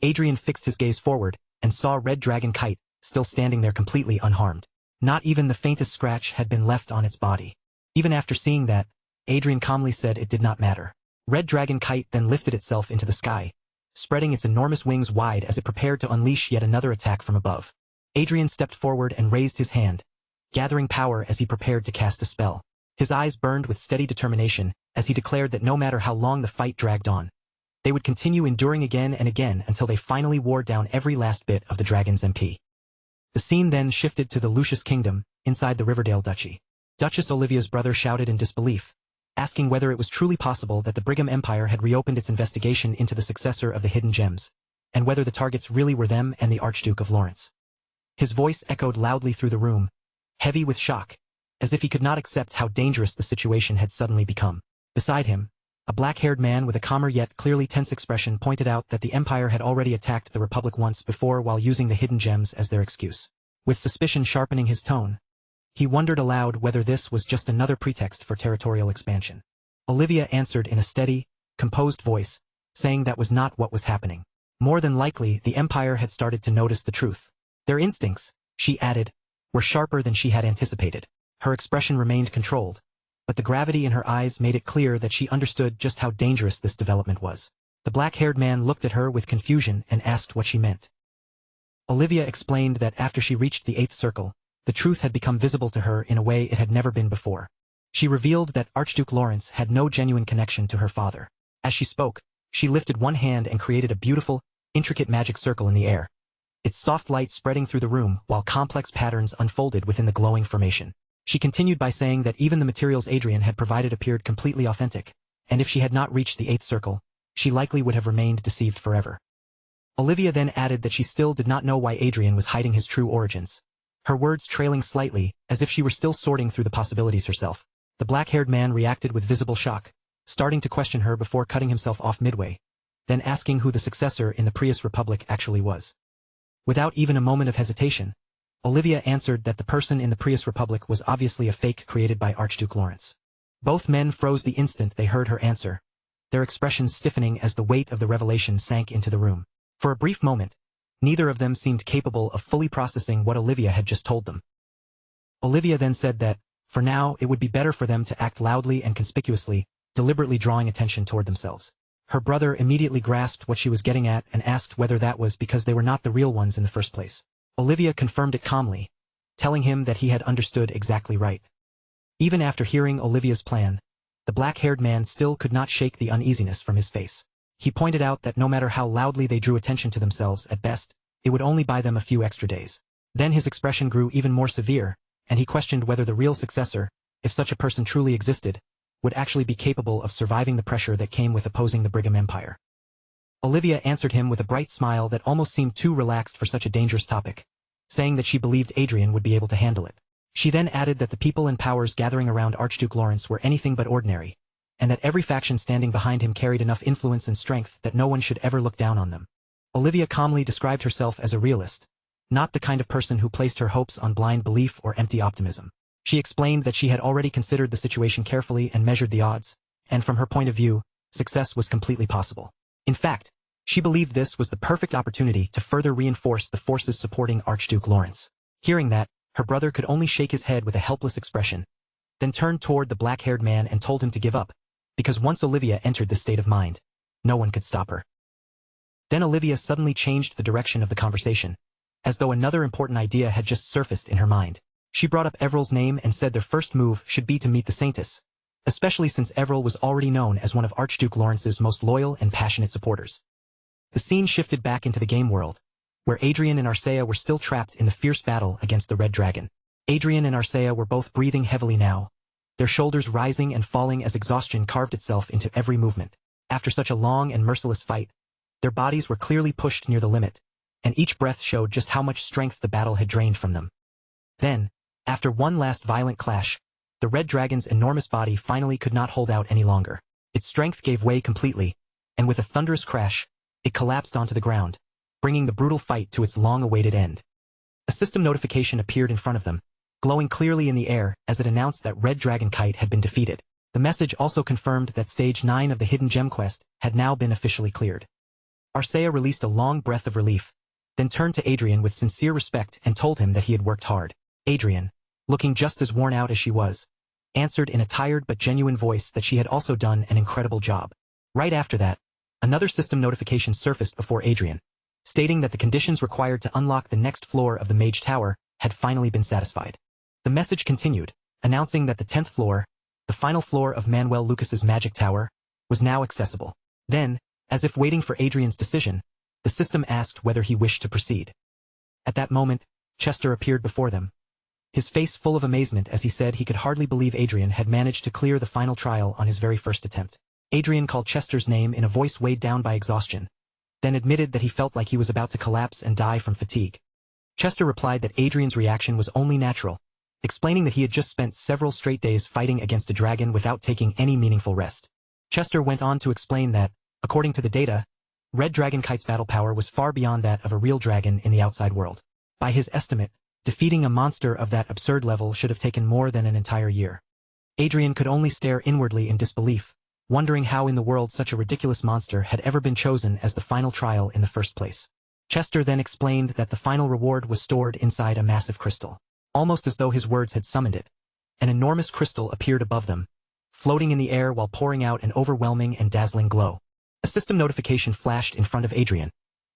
Adrian fixed his gaze forward and saw Red Dragon Kite still standing there completely unharmed. Not even the faintest scratch had been left on its body. Even after seeing that, Adrian calmly said it did not matter. Red Dragon Kite then lifted itself into the sky, spreading its enormous wings wide as it prepared to unleash yet another attack from above. Adrian stepped forward and raised his hand, gathering power as he prepared to cast a spell. His eyes burned with steady determination as he declared that no matter how long the fight dragged on, They would continue enduring again and again until they finally wore down every last bit of the dragon's MP. The scene then shifted to the Lucius Kingdom, inside the Riverdale Duchy. Duchess Olivia's brother shouted in disbelief, asking whether it was truly possible that the Brigham Empire had reopened its investigation into the successor of the Hidden Gems, and whether the targets really were them and the Archduke of Lawrence. His voice echoed loudly through the room, heavy with shock, as if he could not accept how dangerous the situation had suddenly become. Beside him, a black-haired man with a calmer yet clearly tense expression pointed out that the Empire had already attacked the Republic once before while using the Hidden Gems as their excuse. With suspicion sharpening his tone, he wondered aloud whether this was just another pretext for territorial expansion. Olivia answered in a steady, composed voice, saying that was not what was happening. More than likely, the Empire had started to notice the truth. Their instincts, she added, were sharper than she had anticipated. Her expression remained controlled, but the gravity in her eyes made it clear that she understood just how dangerous this development was. The black-haired man looked at her with confusion and asked what she meant. Olivia explained that after she reached the 8th circle, the truth had become visible to her in a way it had never been before. She revealed that Archduke Lawrence had no genuine connection to her father. As she spoke, she lifted one hand and created a beautiful, intricate magic circle in the air, its soft light spreading through the room while complex patterns unfolded within the glowing formation. She continued by saying that even the materials Adrian had provided appeared completely authentic, and if she had not reached the 8th circle, she likely would have remained deceived forever. Olivia then added that she still did not know why Adrian was hiding his true origins, her words trailing slightly, as if she were still sorting through the possibilities herself. The black-haired man reacted with visible shock, starting to question her before cutting himself off midway, then asking who the successor in the Prius Republic actually was. Without even a moment of hesitation, Olivia answered that the person in the Prius Republic was obviously a fake created by Archduke Lawrence. Both men froze the instant they heard her answer, their expressions stiffening as the weight of the revelation sank into the room. For a brief moment, neither of them seemed capable of fully processing what Olivia had just told them. Olivia then said that, for now, it would be better for them to act loudly and conspicuously, deliberately drawing attention toward themselves. Her brother immediately grasped what she was getting at and asked whether that was because they were not the real ones in the first place. Olivia confirmed it calmly, telling him that he had understood exactly right. Even after hearing Olivia's plan, the black-haired man still could not shake the uneasiness from his face. He pointed out that no matter how loudly they drew attention to themselves at best, it would only buy them a few extra days. Then his expression grew even more severe, and he questioned whether the real successor, if such a person truly existed, would actually be capable of surviving the pressure that came with opposing the Brigham Empire. Olivia answered him with a bright smile that almost seemed too relaxed for such a dangerous topic, saying that she believed Adrian would be able to handle it. She then added that the people and powers gathering around Archduke Lawrence were anything but ordinary, and that every faction standing behind him carried enough influence and strength that no one should ever look down on them. Olivia calmly described herself as a realist, not the kind of person who placed her hopes on blind belief or empty optimism. She explained that she had already considered the situation carefully and measured the odds, and from her point of view, success was completely possible. In fact, she believed this was the perfect opportunity to further reinforce the forces supporting Archduke Lawrence. Hearing that, her brother could only shake his head with a helpless expression, then turned toward the black-haired man and told him to give up, because once Olivia entered this state of mind, no one could stop her. Then Olivia suddenly changed the direction of the conversation, as though another important idea had just surfaced in her mind. She brought up Everill's name and said their first move should be to meet the Saintess, especially since Everil was already known as one of Archduke Lawrence's most loyal and passionate supporters. The scene shifted back into the game world, where Adrian and Arcea were still trapped in the fierce battle against the Red Dragon. Adrian and Arcea were both breathing heavily now, their shoulders rising and falling as exhaustion carved itself into every movement. After such a long and merciless fight, their bodies were clearly pushed near the limit, and each breath showed just how much strength the battle had drained from them. Then, after one last violent clash, the Red Dragon's enormous body finally could not hold out any longer. Its strength gave way completely, and with a thunderous crash, it collapsed onto the ground, bringing the brutal fight to its long-awaited end. A system notification appeared in front of them, glowing clearly in the air as it announced that Red Dragon Kite had been defeated. The message also confirmed that Stage 9 of the Hidden Gem quest had now been officially cleared. Arcea released a long breath of relief, then turned to Adrian with sincere respect and told him that he had worked hard. Adrian, looking just as worn out as she was, answered in a tired but genuine voice that she had also done an incredible job. Right after that, another system notification surfaced before Adrian, stating that the conditions required to unlock the next floor of the Mage Tower had finally been satisfied. The message continued, announcing that the 10th floor, the final floor of Manuel Lucas's magic tower, was now accessible. Then, As if waiting for Adrian's decision, the system asked whether he wished to proceed. At that moment, Chester appeared before them, his face full of amazement as he said he could hardly believe Adrian had managed to clear the final trial on his very first attempt. Adrian called Chester's name in a voice weighed down by exhaustion, then admitted that he felt like he was about to collapse and die from fatigue. Chester replied that Adrian's reaction was only natural, explaining that he had just spent several straight days fighting against a dragon without taking any meaningful rest. Chester went on to explain that, according to the data, Red Dragon Kite's battle power was far beyond that of a real dragon in the outside world. By his estimate, defeating a monster of that absurd level should have taken more than an entire year. Adrian could only stare inwardly in disbelief, wondering how in the world such a ridiculous monster had ever been chosen as the final trial in the first place. Chester then explained that the final reward was stored inside a massive crystal. Almost as though his words had summoned it, an enormous crystal appeared above them, floating in the air while pouring out an overwhelming and dazzling glow. A system notification flashed in front of Adrian,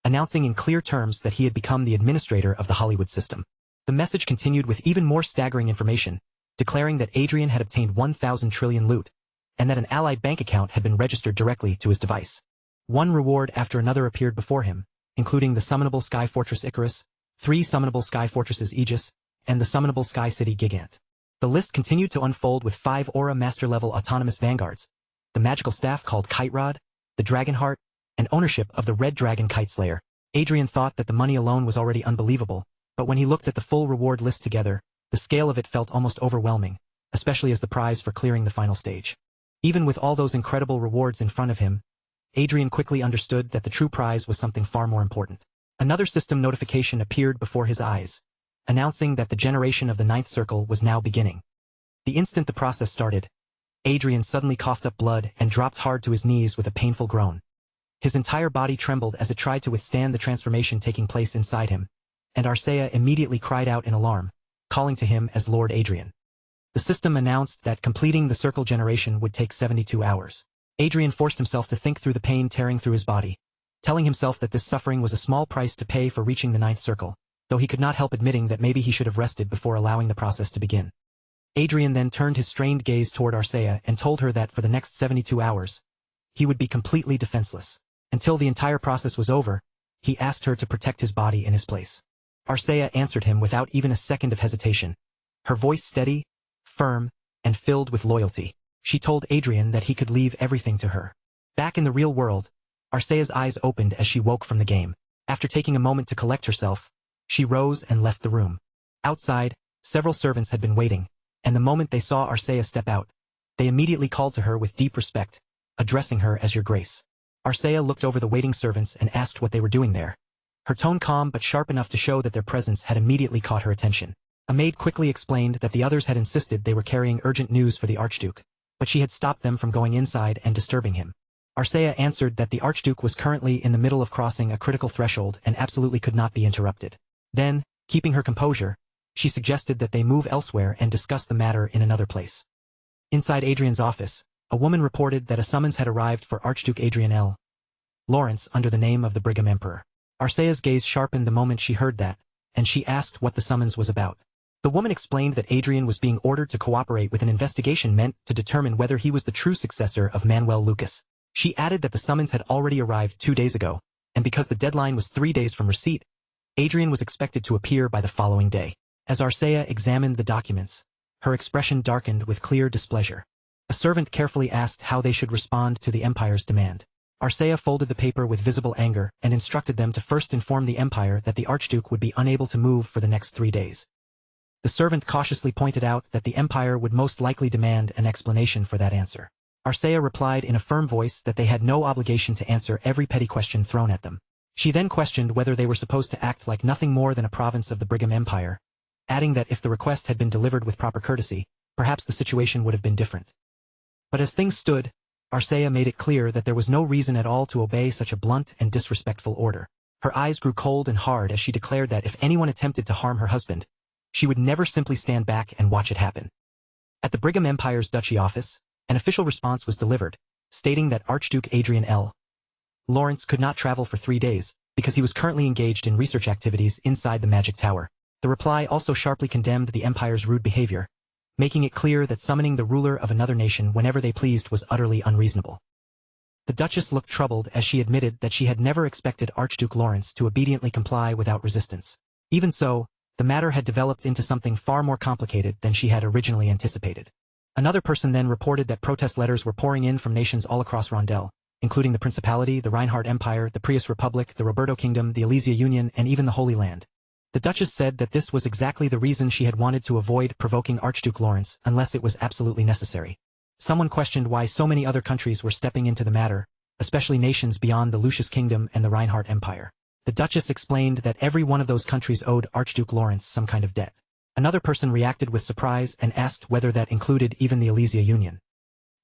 announcing in clear terms that he had become the administrator of the Hollywood system. The message continued with even more staggering information, declaring that Adrian had obtained 1,000 trillion loot, and that an allied bank account had been registered directly to his device. One reward after another appeared before him, including the summonable Sky Fortress Icarus, 3 summonable Sky Fortresses Aegis, and the summonable Sky City Gigant. The list continued to unfold with 5 Aura Master-level autonomous vanguards, the magical staff called Kite Rod, the Dragon Heart, and ownership of the Red Dragon Kite Slayer. Adrian thought that the money alone was already unbelievable, but when he looked at the full reward list together, the scale of it felt almost overwhelming, especially as the prize for clearing the final stage. Even with all those incredible rewards in front of him, Adrian quickly understood that the true prize was something far more important. Another system notification appeared before his eyes, announcing that the generation of the 9th circle was now beginning. The instant the process started, Adrian suddenly coughed up blood and dropped hard to his knees with a painful groan. His entire body trembled as it tried to withstand the transformation taking place inside him, and Arcea immediately cried out in alarm, calling to him as Lord Adrian. The system announced that completing the circle generation would take 72 hours. Adrian forced himself to think through the pain tearing through his body, telling himself that this suffering was a small price to pay for reaching the 9th circle, though he could not help admitting that maybe he should have rested before allowing the process to begin. Adrian then turned his strained gaze toward Arcea and told her that for the next 72 hours, he would be completely defenseless. Until the entire process was over, he asked her to protect his body in his place. Arcea answered him without even a second of hesitation, her voice steady, firm, and filled with loyalty. She told Adrian that he could leave everything to her. Back in the real world, Arcea's eyes opened as she woke from the game. After taking a moment to collect herself, she rose and left the room. Outside, several servants had been waiting, and the moment they saw Arcea step out, they immediately called to her with deep respect, addressing her as Your Grace. Arcea looked over the waiting servants and asked what they were doing there. Her tone calm but sharp enough to show that their presence had immediately caught her attention. A maid quickly explained that the others had insisted they were carrying urgent news for the Archduke, but she had stopped them from going inside and disturbing him. Arcea answered that the Archduke was currently in the middle of crossing a critical threshold and absolutely could not be interrupted. Then, keeping her composure, she suggested that they move elsewhere and discuss the matter in another place. Inside Adrian's office, a woman reported that a summons had arrived for Archduke Adrian L. Lawrence under the name of the Brigham Emperor. Arcea's gaze sharpened the moment she heard that, and she asked what the summons was about. The woman explained that Adrian was being ordered to cooperate with an investigation meant to determine whether he was the true successor of Manuel Lucas. She added that the summons had already arrived 2 days ago, and because the deadline was 3 days from receipt, Adrian was expected to appear by the following day. As Arcea examined the documents, her expression darkened with clear displeasure. A servant carefully asked how they should respond to the Empire's demand. Arcea folded the paper with visible anger and instructed them to first inform the Empire that the Archduke would be unable to move for the next 3 days. The servant cautiously pointed out that the Empire would most likely demand an explanation for that answer. Arcea replied in a firm voice that they had no obligation to answer every petty question thrown at them. She then questioned whether they were supposed to act like nothing more than a province of the Brigham Empire, adding that if the request had been delivered with proper courtesy, perhaps the situation would have been different. But as things stood, Arcea made it clear that there was no reason at all to obey such a blunt and disrespectful order. Her eyes grew cold and hard as she declared that if anyone attempted to harm her husband, she would never simply stand back and watch it happen. At the Brigham Empire's duchy office, an official response was delivered, stating that Archduke Adrian L. Lawrence could not travel for 3 days, because he was currently engaged in research activities inside the Magic Tower. The reply also sharply condemned the Empire's rude behavior, making it clear that summoning the ruler of another nation whenever they pleased was utterly unreasonable. The Duchess looked troubled as she admitted that she had never expected Archduke Lawrence to obediently comply without resistance. Even so, the matter had developed into something far more complicated than she had originally anticipated. Another person then reported that protest letters were pouring in from nations all across Rondel, including the Principality, the Reinhardt Empire, the Prius Republic, the Roberto Kingdom, the Elysia Union, and even the Holy Land. The Duchess said that this was exactly the reason she had wanted to avoid provoking Archduke Lawrence unless it was absolutely necessary. Someone questioned why so many other countries were stepping into the matter, especially nations beyond the Lucius Kingdom and the Reinhardt Empire. The Duchess explained that every one of those countries owed Archduke Lawrence some kind of debt. Another person reacted with surprise and asked whether that included even the Elysia Union.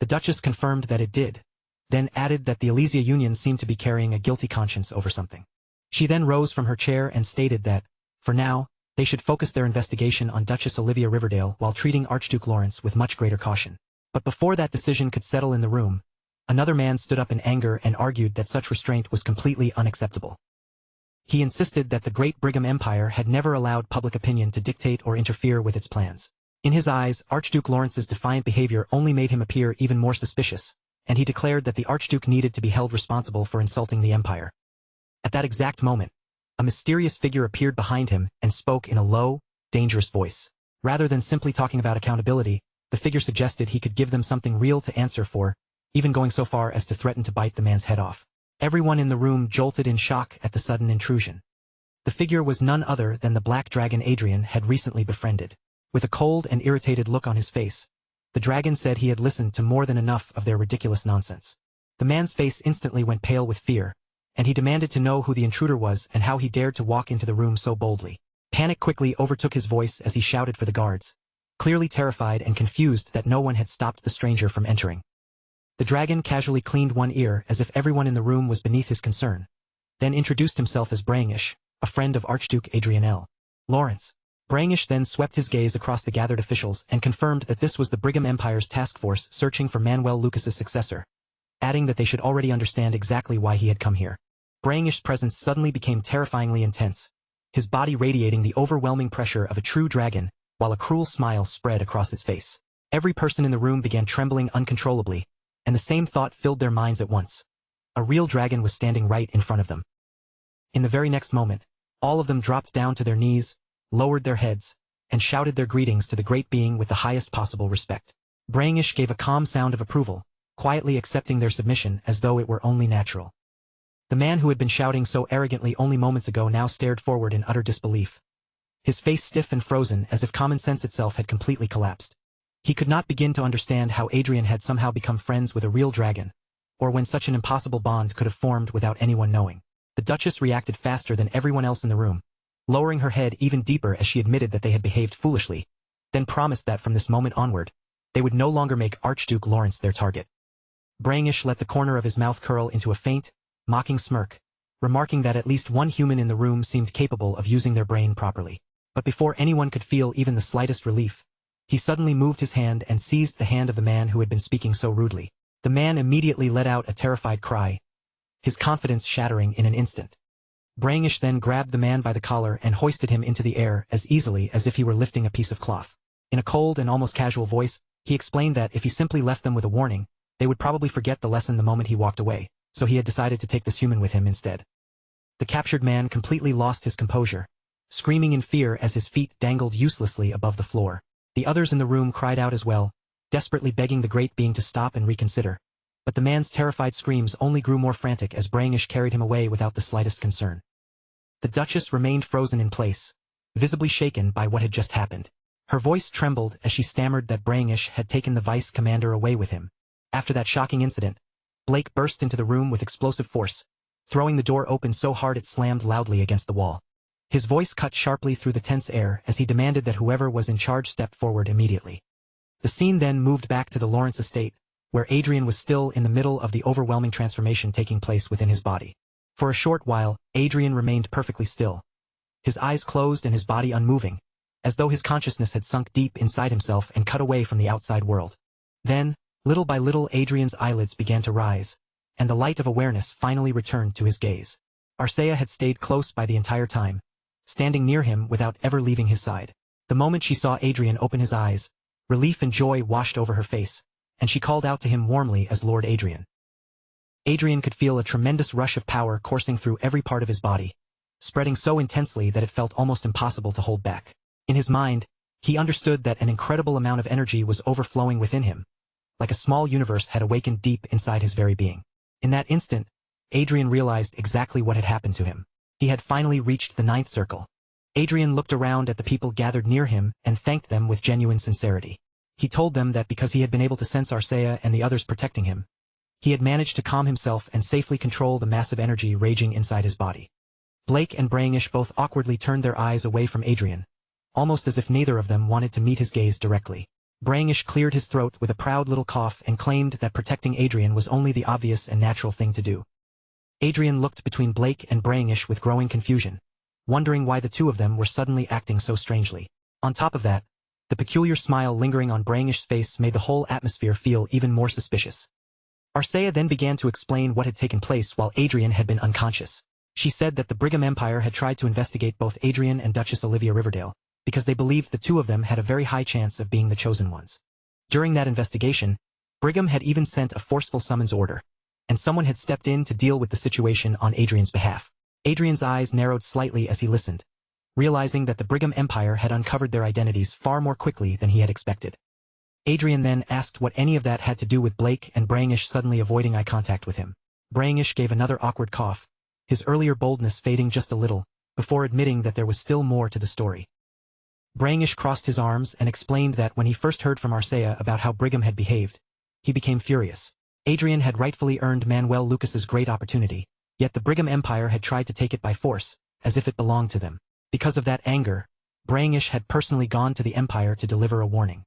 The Duchess confirmed that it did, then added that the Elysia Union seemed to be carrying a guilty conscience over something. She then rose from her chair and stated that, for now, they should focus their investigation on Duchess Olivia Riverdale while treating Archduke Lawrence with much greater caution. But before that decision could settle in the room, another man stood up in anger and argued that such restraint was completely unacceptable. He insisted that the Great Brigham Empire had never allowed public opinion to dictate or interfere with its plans. In his eyes, Archduke Lawrence's defiant behavior only made him appear even more suspicious, and he declared that the Archduke needed to be held responsible for insulting the empire. At that exact moment, a mysterious figure appeared behind him and spoke in a low, dangerous voice. Rather than simply talking about accountability, the figure suggested he could give them something real to answer for, even going so far as to threaten to bite the man's head off. Everyone in the room jolted in shock at the sudden intrusion. The figure was none other than the black dragon Adrian had recently befriended. With a cold and irritated look on his face, the dragon said he had listened to more than enough of their ridiculous nonsense. The man's face instantly went pale with fear, and he demanded to know who the intruder was and how he dared to walk into the room so boldly. Panic quickly overtook his voice as he shouted for the guards, clearly terrified and confused that no one had stopped the stranger from entering. The dragon casually cleaned one ear as if everyone in the room was beneath his concern, then introduced himself as Brangish, a friend of Archduke Adrian Lawrence. Brangish then swept his gaze across the gathered officials and confirmed that this was the Brigham Empire's task force searching for Manuel Lucas's successor, adding that they should already understand exactly why he had come here. Brangish's presence suddenly became terrifyingly intense, his body radiating the overwhelming pressure of a true dragon, while a cruel smile spread across his face. Every person in the room began trembling uncontrollably, and the same thought filled their minds at once. A real dragon was standing right in front of them. In the very next moment, all of them dropped down to their knees, lowered their heads, and shouted their greetings to the great being with the highest possible respect. Brangish gave a calm sound of approval, quietly accepting their submission as though it were only natural. The man who had been shouting so arrogantly only moments ago now stared forward in utter disbelief, his face stiff and frozen as if common sense itself had completely collapsed. He could not begin to understand how Adrian had somehow become friends with a real dragon, or when such an impossible bond could have formed without anyone knowing. The Duchess reacted faster than everyone else in the room, lowering her head even deeper as she admitted that they had behaved foolishly, then promised that from this moment onward, they would no longer make Archduke Lawrence their target. Brangish let the corner of his mouth curl into a faint, mocking smirk, remarking that at least one human in the room seemed capable of using their brain properly. But before anyone could feel even the slightest relief, he suddenly moved his hand and seized the hand of the man who had been speaking so rudely. The man immediately let out a terrified cry, his confidence shattering in an instant. Brangish then grabbed the man by the collar and hoisted him into the air as easily as if he were lifting a piece of cloth. In a cold and almost casual voice, he explained that if he simply left them with a warning, they would probably forget the lesson the moment he walked away, so he had decided to take this human with him instead. The captured man completely lost his composure, screaming in fear as his feet dangled uselessly above the floor. The others in the room cried out as well, desperately begging the great being to stop and reconsider. But the man's terrified screams only grew more frantic as Brangish carried him away without the slightest concern. The Duchess remained frozen in place, visibly shaken by what had just happened. Her voice trembled as she stammered that Brangish had taken the vice commander away with him. After that shocking incident, Blake burst into the room with explosive force, throwing the door open so hard it slammed loudly against the wall. His voice cut sharply through the tense air as he demanded that whoever was in charge step forward immediately. The scene then moved back to the Lawrence estate, where Adrian was still in the middle of the overwhelming transformation taking place within his body. For a short while, Adrian remained perfectly still, his eyes closed and his body unmoving, as though his consciousness had sunk deep inside himself and cut away from the outside world. Then, little by little Adrian's eyelids began to rise, and the light of awareness finally returned to his gaze. Arcea had stayed close by the entire time, standing near him without ever leaving his side. The moment she saw Adrian open his eyes, relief and joy washed over her face, and she called out to him warmly as Lord Adrian. Adrian could feel a tremendous rush of power coursing through every part of his body, spreading so intensely that it felt almost impossible to hold back. In his mind, he understood that an incredible amount of energy was overflowing within him, like a small universe had awakened deep inside his very being. In that instant, Adrian realized exactly what had happened to him. He had finally reached the 9th circle. Adrian looked around at the people gathered near him and thanked them with genuine sincerity. He told them that because he had been able to sense Arcea and the others protecting him, he had managed to calm himself and safely control the massive energy raging inside his body. Blake and Braingish both awkwardly turned their eyes away from Adrian, almost as if neither of them wanted to meet his gaze directly. Braingish cleared his throat with a proud little cough and claimed that protecting Adrian was only the obvious and natural thing to do. Adrian looked between Blake and Braingish with growing confusion, wondering why the two of them were suddenly acting so strangely. On top of that, the peculiar smile lingering on Braingish's face made the whole atmosphere feel even more suspicious. Arcea then began to explain what had taken place while Adrian had been unconscious. She said that the Brigham Empire had tried to investigate both Adrian and Duchess Olivia Riverdale, because they believed the two of them had a very high chance of being the chosen ones. During that investigation, Brigham had even sent a forceful summons order, and someone had stepped in to deal with the situation on Adrian's behalf. Adrian's eyes narrowed slightly as he listened, realizing that the Brigham Empire had uncovered their identities far more quickly than he had expected. Adrian then asked what any of that had to do with Blake and Braingish suddenly avoiding eye contact with him. Braingish gave another awkward cough, his earlier boldness fading just a little, before admitting that there was still more to the story. Braingish crossed his arms and explained that when he first heard from Arcea about how Brigham had behaved, he became furious. Adrian had rightfully earned Manuel Lucas's great opportunity, yet the Brigham Empire had tried to take it by force, as if it belonged to them. Because of that anger, Braingish had personally gone to the Empire to deliver a warning.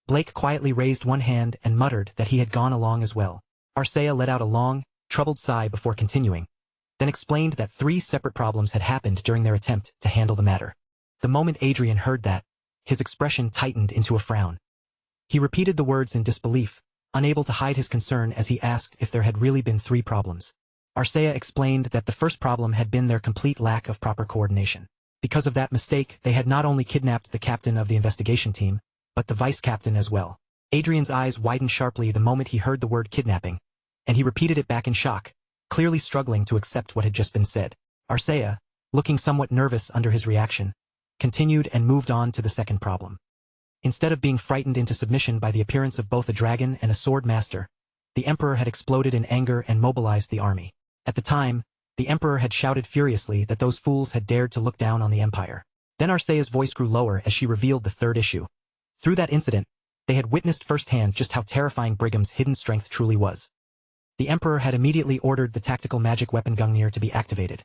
Blake quietly raised one hand and muttered that he had gone along as well. Arcea let out a long, troubled sigh before continuing, then explained that 3 separate problems had happened during their attempt to handle the matter. The moment Adrian heard that, his expression tightened into a frown. He repeated the words in disbelief, unable to hide his concern as he asked if there had really been 3 problems. Arcea explained that the first problem had been their complete lack of proper coordination. Because of that mistake, they had not only kidnapped the captain of the investigation team, but the vice-captain as well. Adrian's eyes widened sharply the moment he heard the word kidnapping, and he repeated it back in shock, clearly struggling to accept what had just been said. Arcea, looking somewhat nervous under his reaction, continued and moved on to the second problem. Instead of being frightened into submission by the appearance of both a dragon and a sword master, the emperor had exploded in anger and mobilized the army. At the time, the emperor had shouted furiously that those fools had dared to look down on the empire. Then Arcea's voice grew lower as she revealed the third issue. Through that incident, they had witnessed firsthand just how terrifying Brigham's hidden strength truly was. The emperor had immediately ordered the tactical magic weapon Gungnir to be activated,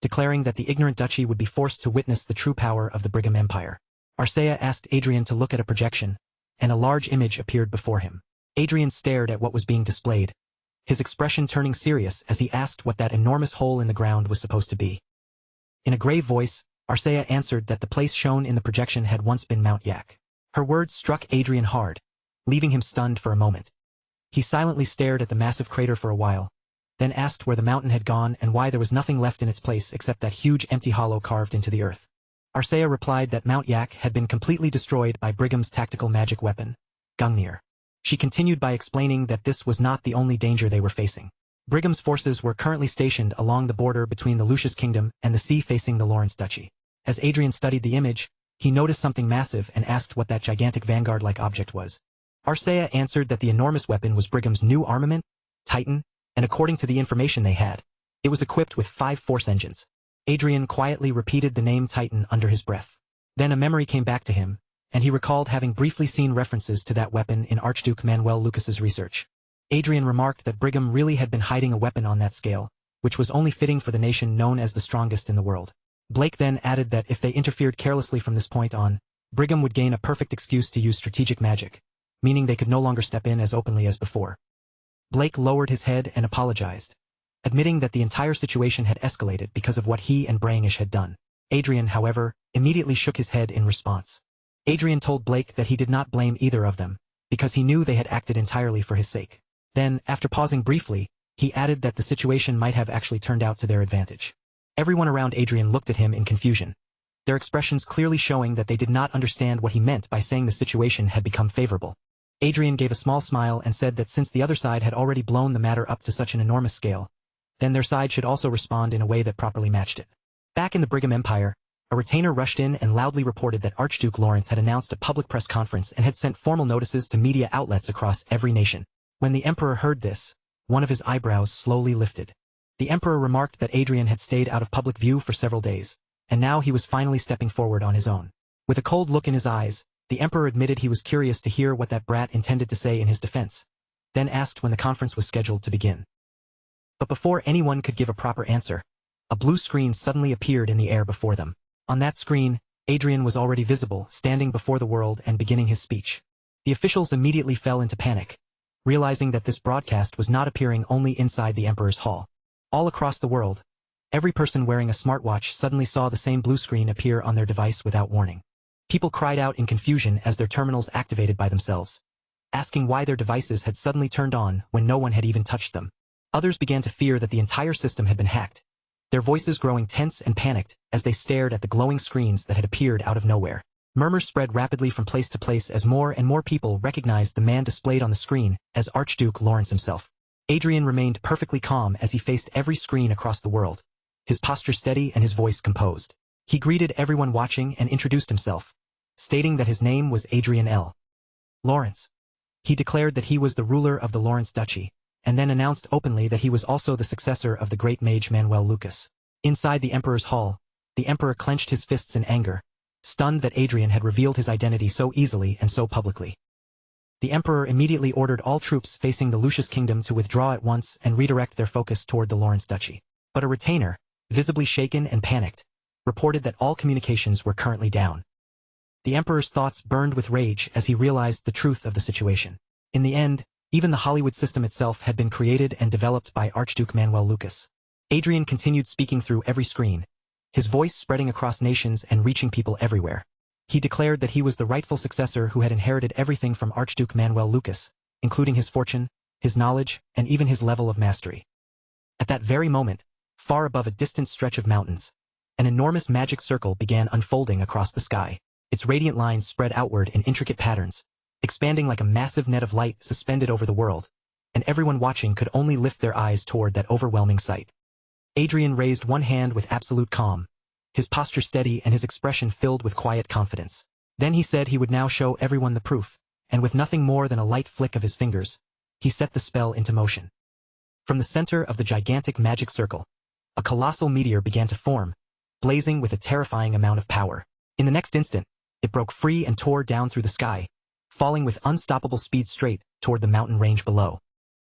declaring that the ignorant duchy would be forced to witness the true power of the Brigham Empire. Arcea asked Adrian to look at a projection, and a large image appeared before him. Adrian stared at what was being displayed, his expression turning serious as he asked what that enormous hole in the ground was supposed to be. In a grave voice, Arcea answered that the place shown in the projection had once been Mount Yak. Her words struck Adrian hard, leaving him stunned for a moment. He silently stared at the massive crater for a while, then asked where the mountain had gone and why there was nothing left in its place except that huge empty hollow carved into the earth. Arcea replied that Mount Yak had been completely destroyed by Brigham's tactical magic weapon, Gungnir. She continued by explaining that this was not the only danger they were facing. Brigham's forces were currently stationed along the border between the Lucius Kingdom and the sea facing the Lawrence Duchy. As Adrian studied the image, he noticed something massive and asked what that gigantic vanguard-like object was. Arcea answered that the enormous weapon was Brigham's new armament, Titan, and according to the information they had, it was equipped with 5 force engines. Adrian quietly repeated the name Titan under his breath. Then a memory came back to him, and he recalled having briefly seen references to that weapon in Archduke Manuel Lucas's research. Adrian remarked that Brigham really had been hiding a weapon on that scale, which was only fitting for the nation known as the strongest in the world. Blake then added that if they interfered carelessly from this point on, Brigham would gain a perfect excuse to use strategic magic, meaning they could no longer step in as openly as before. Blake lowered his head and apologized, admitting that the entire situation had escalated because of what he and Braingish had done. Adrian, however, immediately shook his head in response. Adrian told Blake that he did not blame either of them, because he knew they had acted entirely for his sake. Then, after pausing briefly, he added that the situation might have actually turned out to their advantage. Everyone around Adrian looked at him in confusion, their expressions clearly showing that they did not understand what he meant by saying the situation had become favorable. Adrian gave a small smile and said that since the other side had already blown the matter up to such an enormous scale, then their side should also respond in a way that properly matched it. Back in the Brigham Empire, a retainer rushed in and loudly reported that Archduke Lawrence had announced a public press conference and had sent formal notices to media outlets across every nation. When the emperor heard this, one of his eyebrows slowly lifted. The emperor remarked that Adrian had stayed out of public view for several days, and now he was finally stepping forward on his own. With a cold look in his eyes, the emperor admitted he was curious to hear what that brat intended to say in his defense, then asked when the conference was scheduled to begin. But before anyone could give a proper answer, a blue screen suddenly appeared in the air before them. On that screen, Adrian was already visible, standing before the world and beginning his speech. The officials immediately fell into panic, realizing that this broadcast was not appearing only inside the emperor's hall. All across the world, every person wearing a smartwatch suddenly saw the same blue screen appear on their device without warning. People cried out in confusion as their terminals activated by themselves, asking why their devices had suddenly turned on when no one had even touched them. Others began to fear that the entire system had been hacked, their voices growing tense and panicked as they stared at the glowing screens that had appeared out of nowhere. Murmurs spread rapidly from place to place as more and more people recognized the man displayed on the screen as Archduke Lawrence himself. Adrian remained perfectly calm as he faced every screen across the world, his posture steady and his voice composed. He greeted everyone watching and introduced himself, stating that his name was Adrian L. Lawrence. He declared that he was the ruler of the Lawrence Duchy, and then announced openly that he was also the successor of the great mage Manuel Lucas. Inside the emperor's hall, the emperor clenched his fists in anger, stunned that Adrian had revealed his identity so easily and so publicly. The emperor immediately ordered all troops facing the Lucius kingdom to withdraw at once and redirect their focus toward the Lawrence Duchy. But a retainer, visibly shaken and panicked, reported that all communications were currently down. The emperor's thoughts burned with rage as he realized the truth of the situation. In the end, even the Hollywood system itself had been created and developed by Archduke Manuel Lucas. Adrian continued speaking through every screen, his voice spreading across nations and reaching people everywhere. He declared that he was the rightful successor who had inherited everything from Archduke Manuel Lucas, including his fortune, his knowledge, and even his level of mastery. At that very moment, far above a distant stretch of mountains, an enormous magic circle began unfolding across the sky. Its radiant lines spread outward in intricate patterns, expanding like a massive net of light suspended over the world, and everyone watching could only lift their eyes toward that overwhelming sight. Adrian raised one hand with absolute calm, his posture steady and his expression filled with quiet confidence. Then he said he would now show everyone the proof, and with nothing more than a light flick of his fingers, he set the spell into motion. From the center of the gigantic magic circle, a colossal meteor began to form, blazing with a terrifying amount of power. In the next instant, it broke free and tore down through the sky, falling with unstoppable speed straight toward the mountain range below.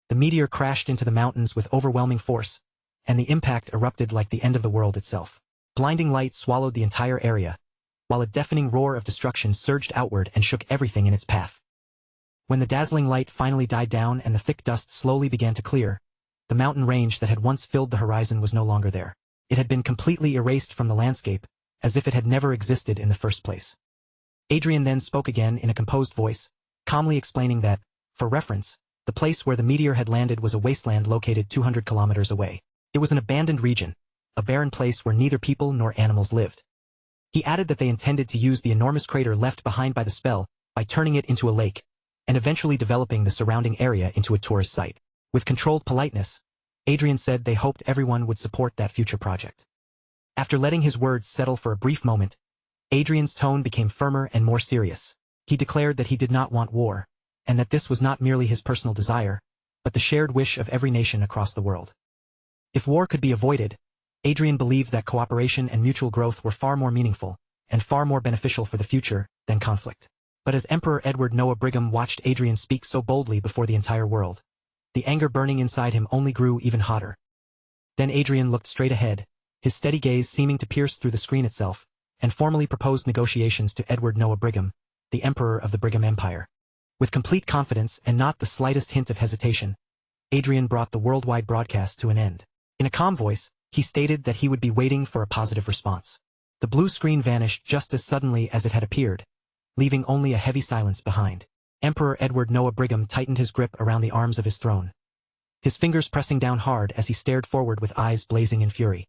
The meteor crashed into the mountains with overwhelming force, and the impact erupted like the end of the world itself. Blinding light swallowed the entire area, while a deafening roar of destruction surged outward and shook everything in its path. When the dazzling light finally died down and the thick dust slowly began to clear, the mountain range that had once filled the horizon was no longer there. It had been completely erased from the landscape, as if it had never existed in the first place. Adrian then spoke again in a composed voice, calmly explaining that, for reference, the place where the meteor had landed was a wasteland located 200 kilometers away. It was an abandoned region, a barren place where neither people nor animals lived. He added that they intended to use the enormous crater left behind by the spell by turning it into a lake, and eventually developing the surrounding area into a tourist site. With controlled politeness, Adrian said they hoped everyone would support that future project. After letting his words settle for a brief moment, Adrian's tone became firmer and more serious. He declared that he did not want war, and that this was not merely his personal desire, but the shared wish of every nation across the world. If war could be avoided, Adrian believed that cooperation and mutual growth were far more meaningful, and far more beneficial for the future, than conflict. But as Emperor Edward Noah Brigham watched Adrian speak so boldly before the entire world, the anger burning inside him only grew even hotter. Then Adrian looked straight ahead, his steady gaze seeming to pierce through the screen itself, and formally proposed negotiations to Edward Noah Brigham, the Emperor of the Brigham Empire. With complete confidence and not the slightest hint of hesitation, Adrian brought the worldwide broadcast to an end. In a calm voice, he stated that he would be waiting for a positive response. The blue screen vanished just as suddenly as it had appeared, leaving only a heavy silence behind. Emperor Edward Noah Brigham tightened his grip around the arms of his throne, his fingers pressing down hard as he stared forward with eyes blazing in fury.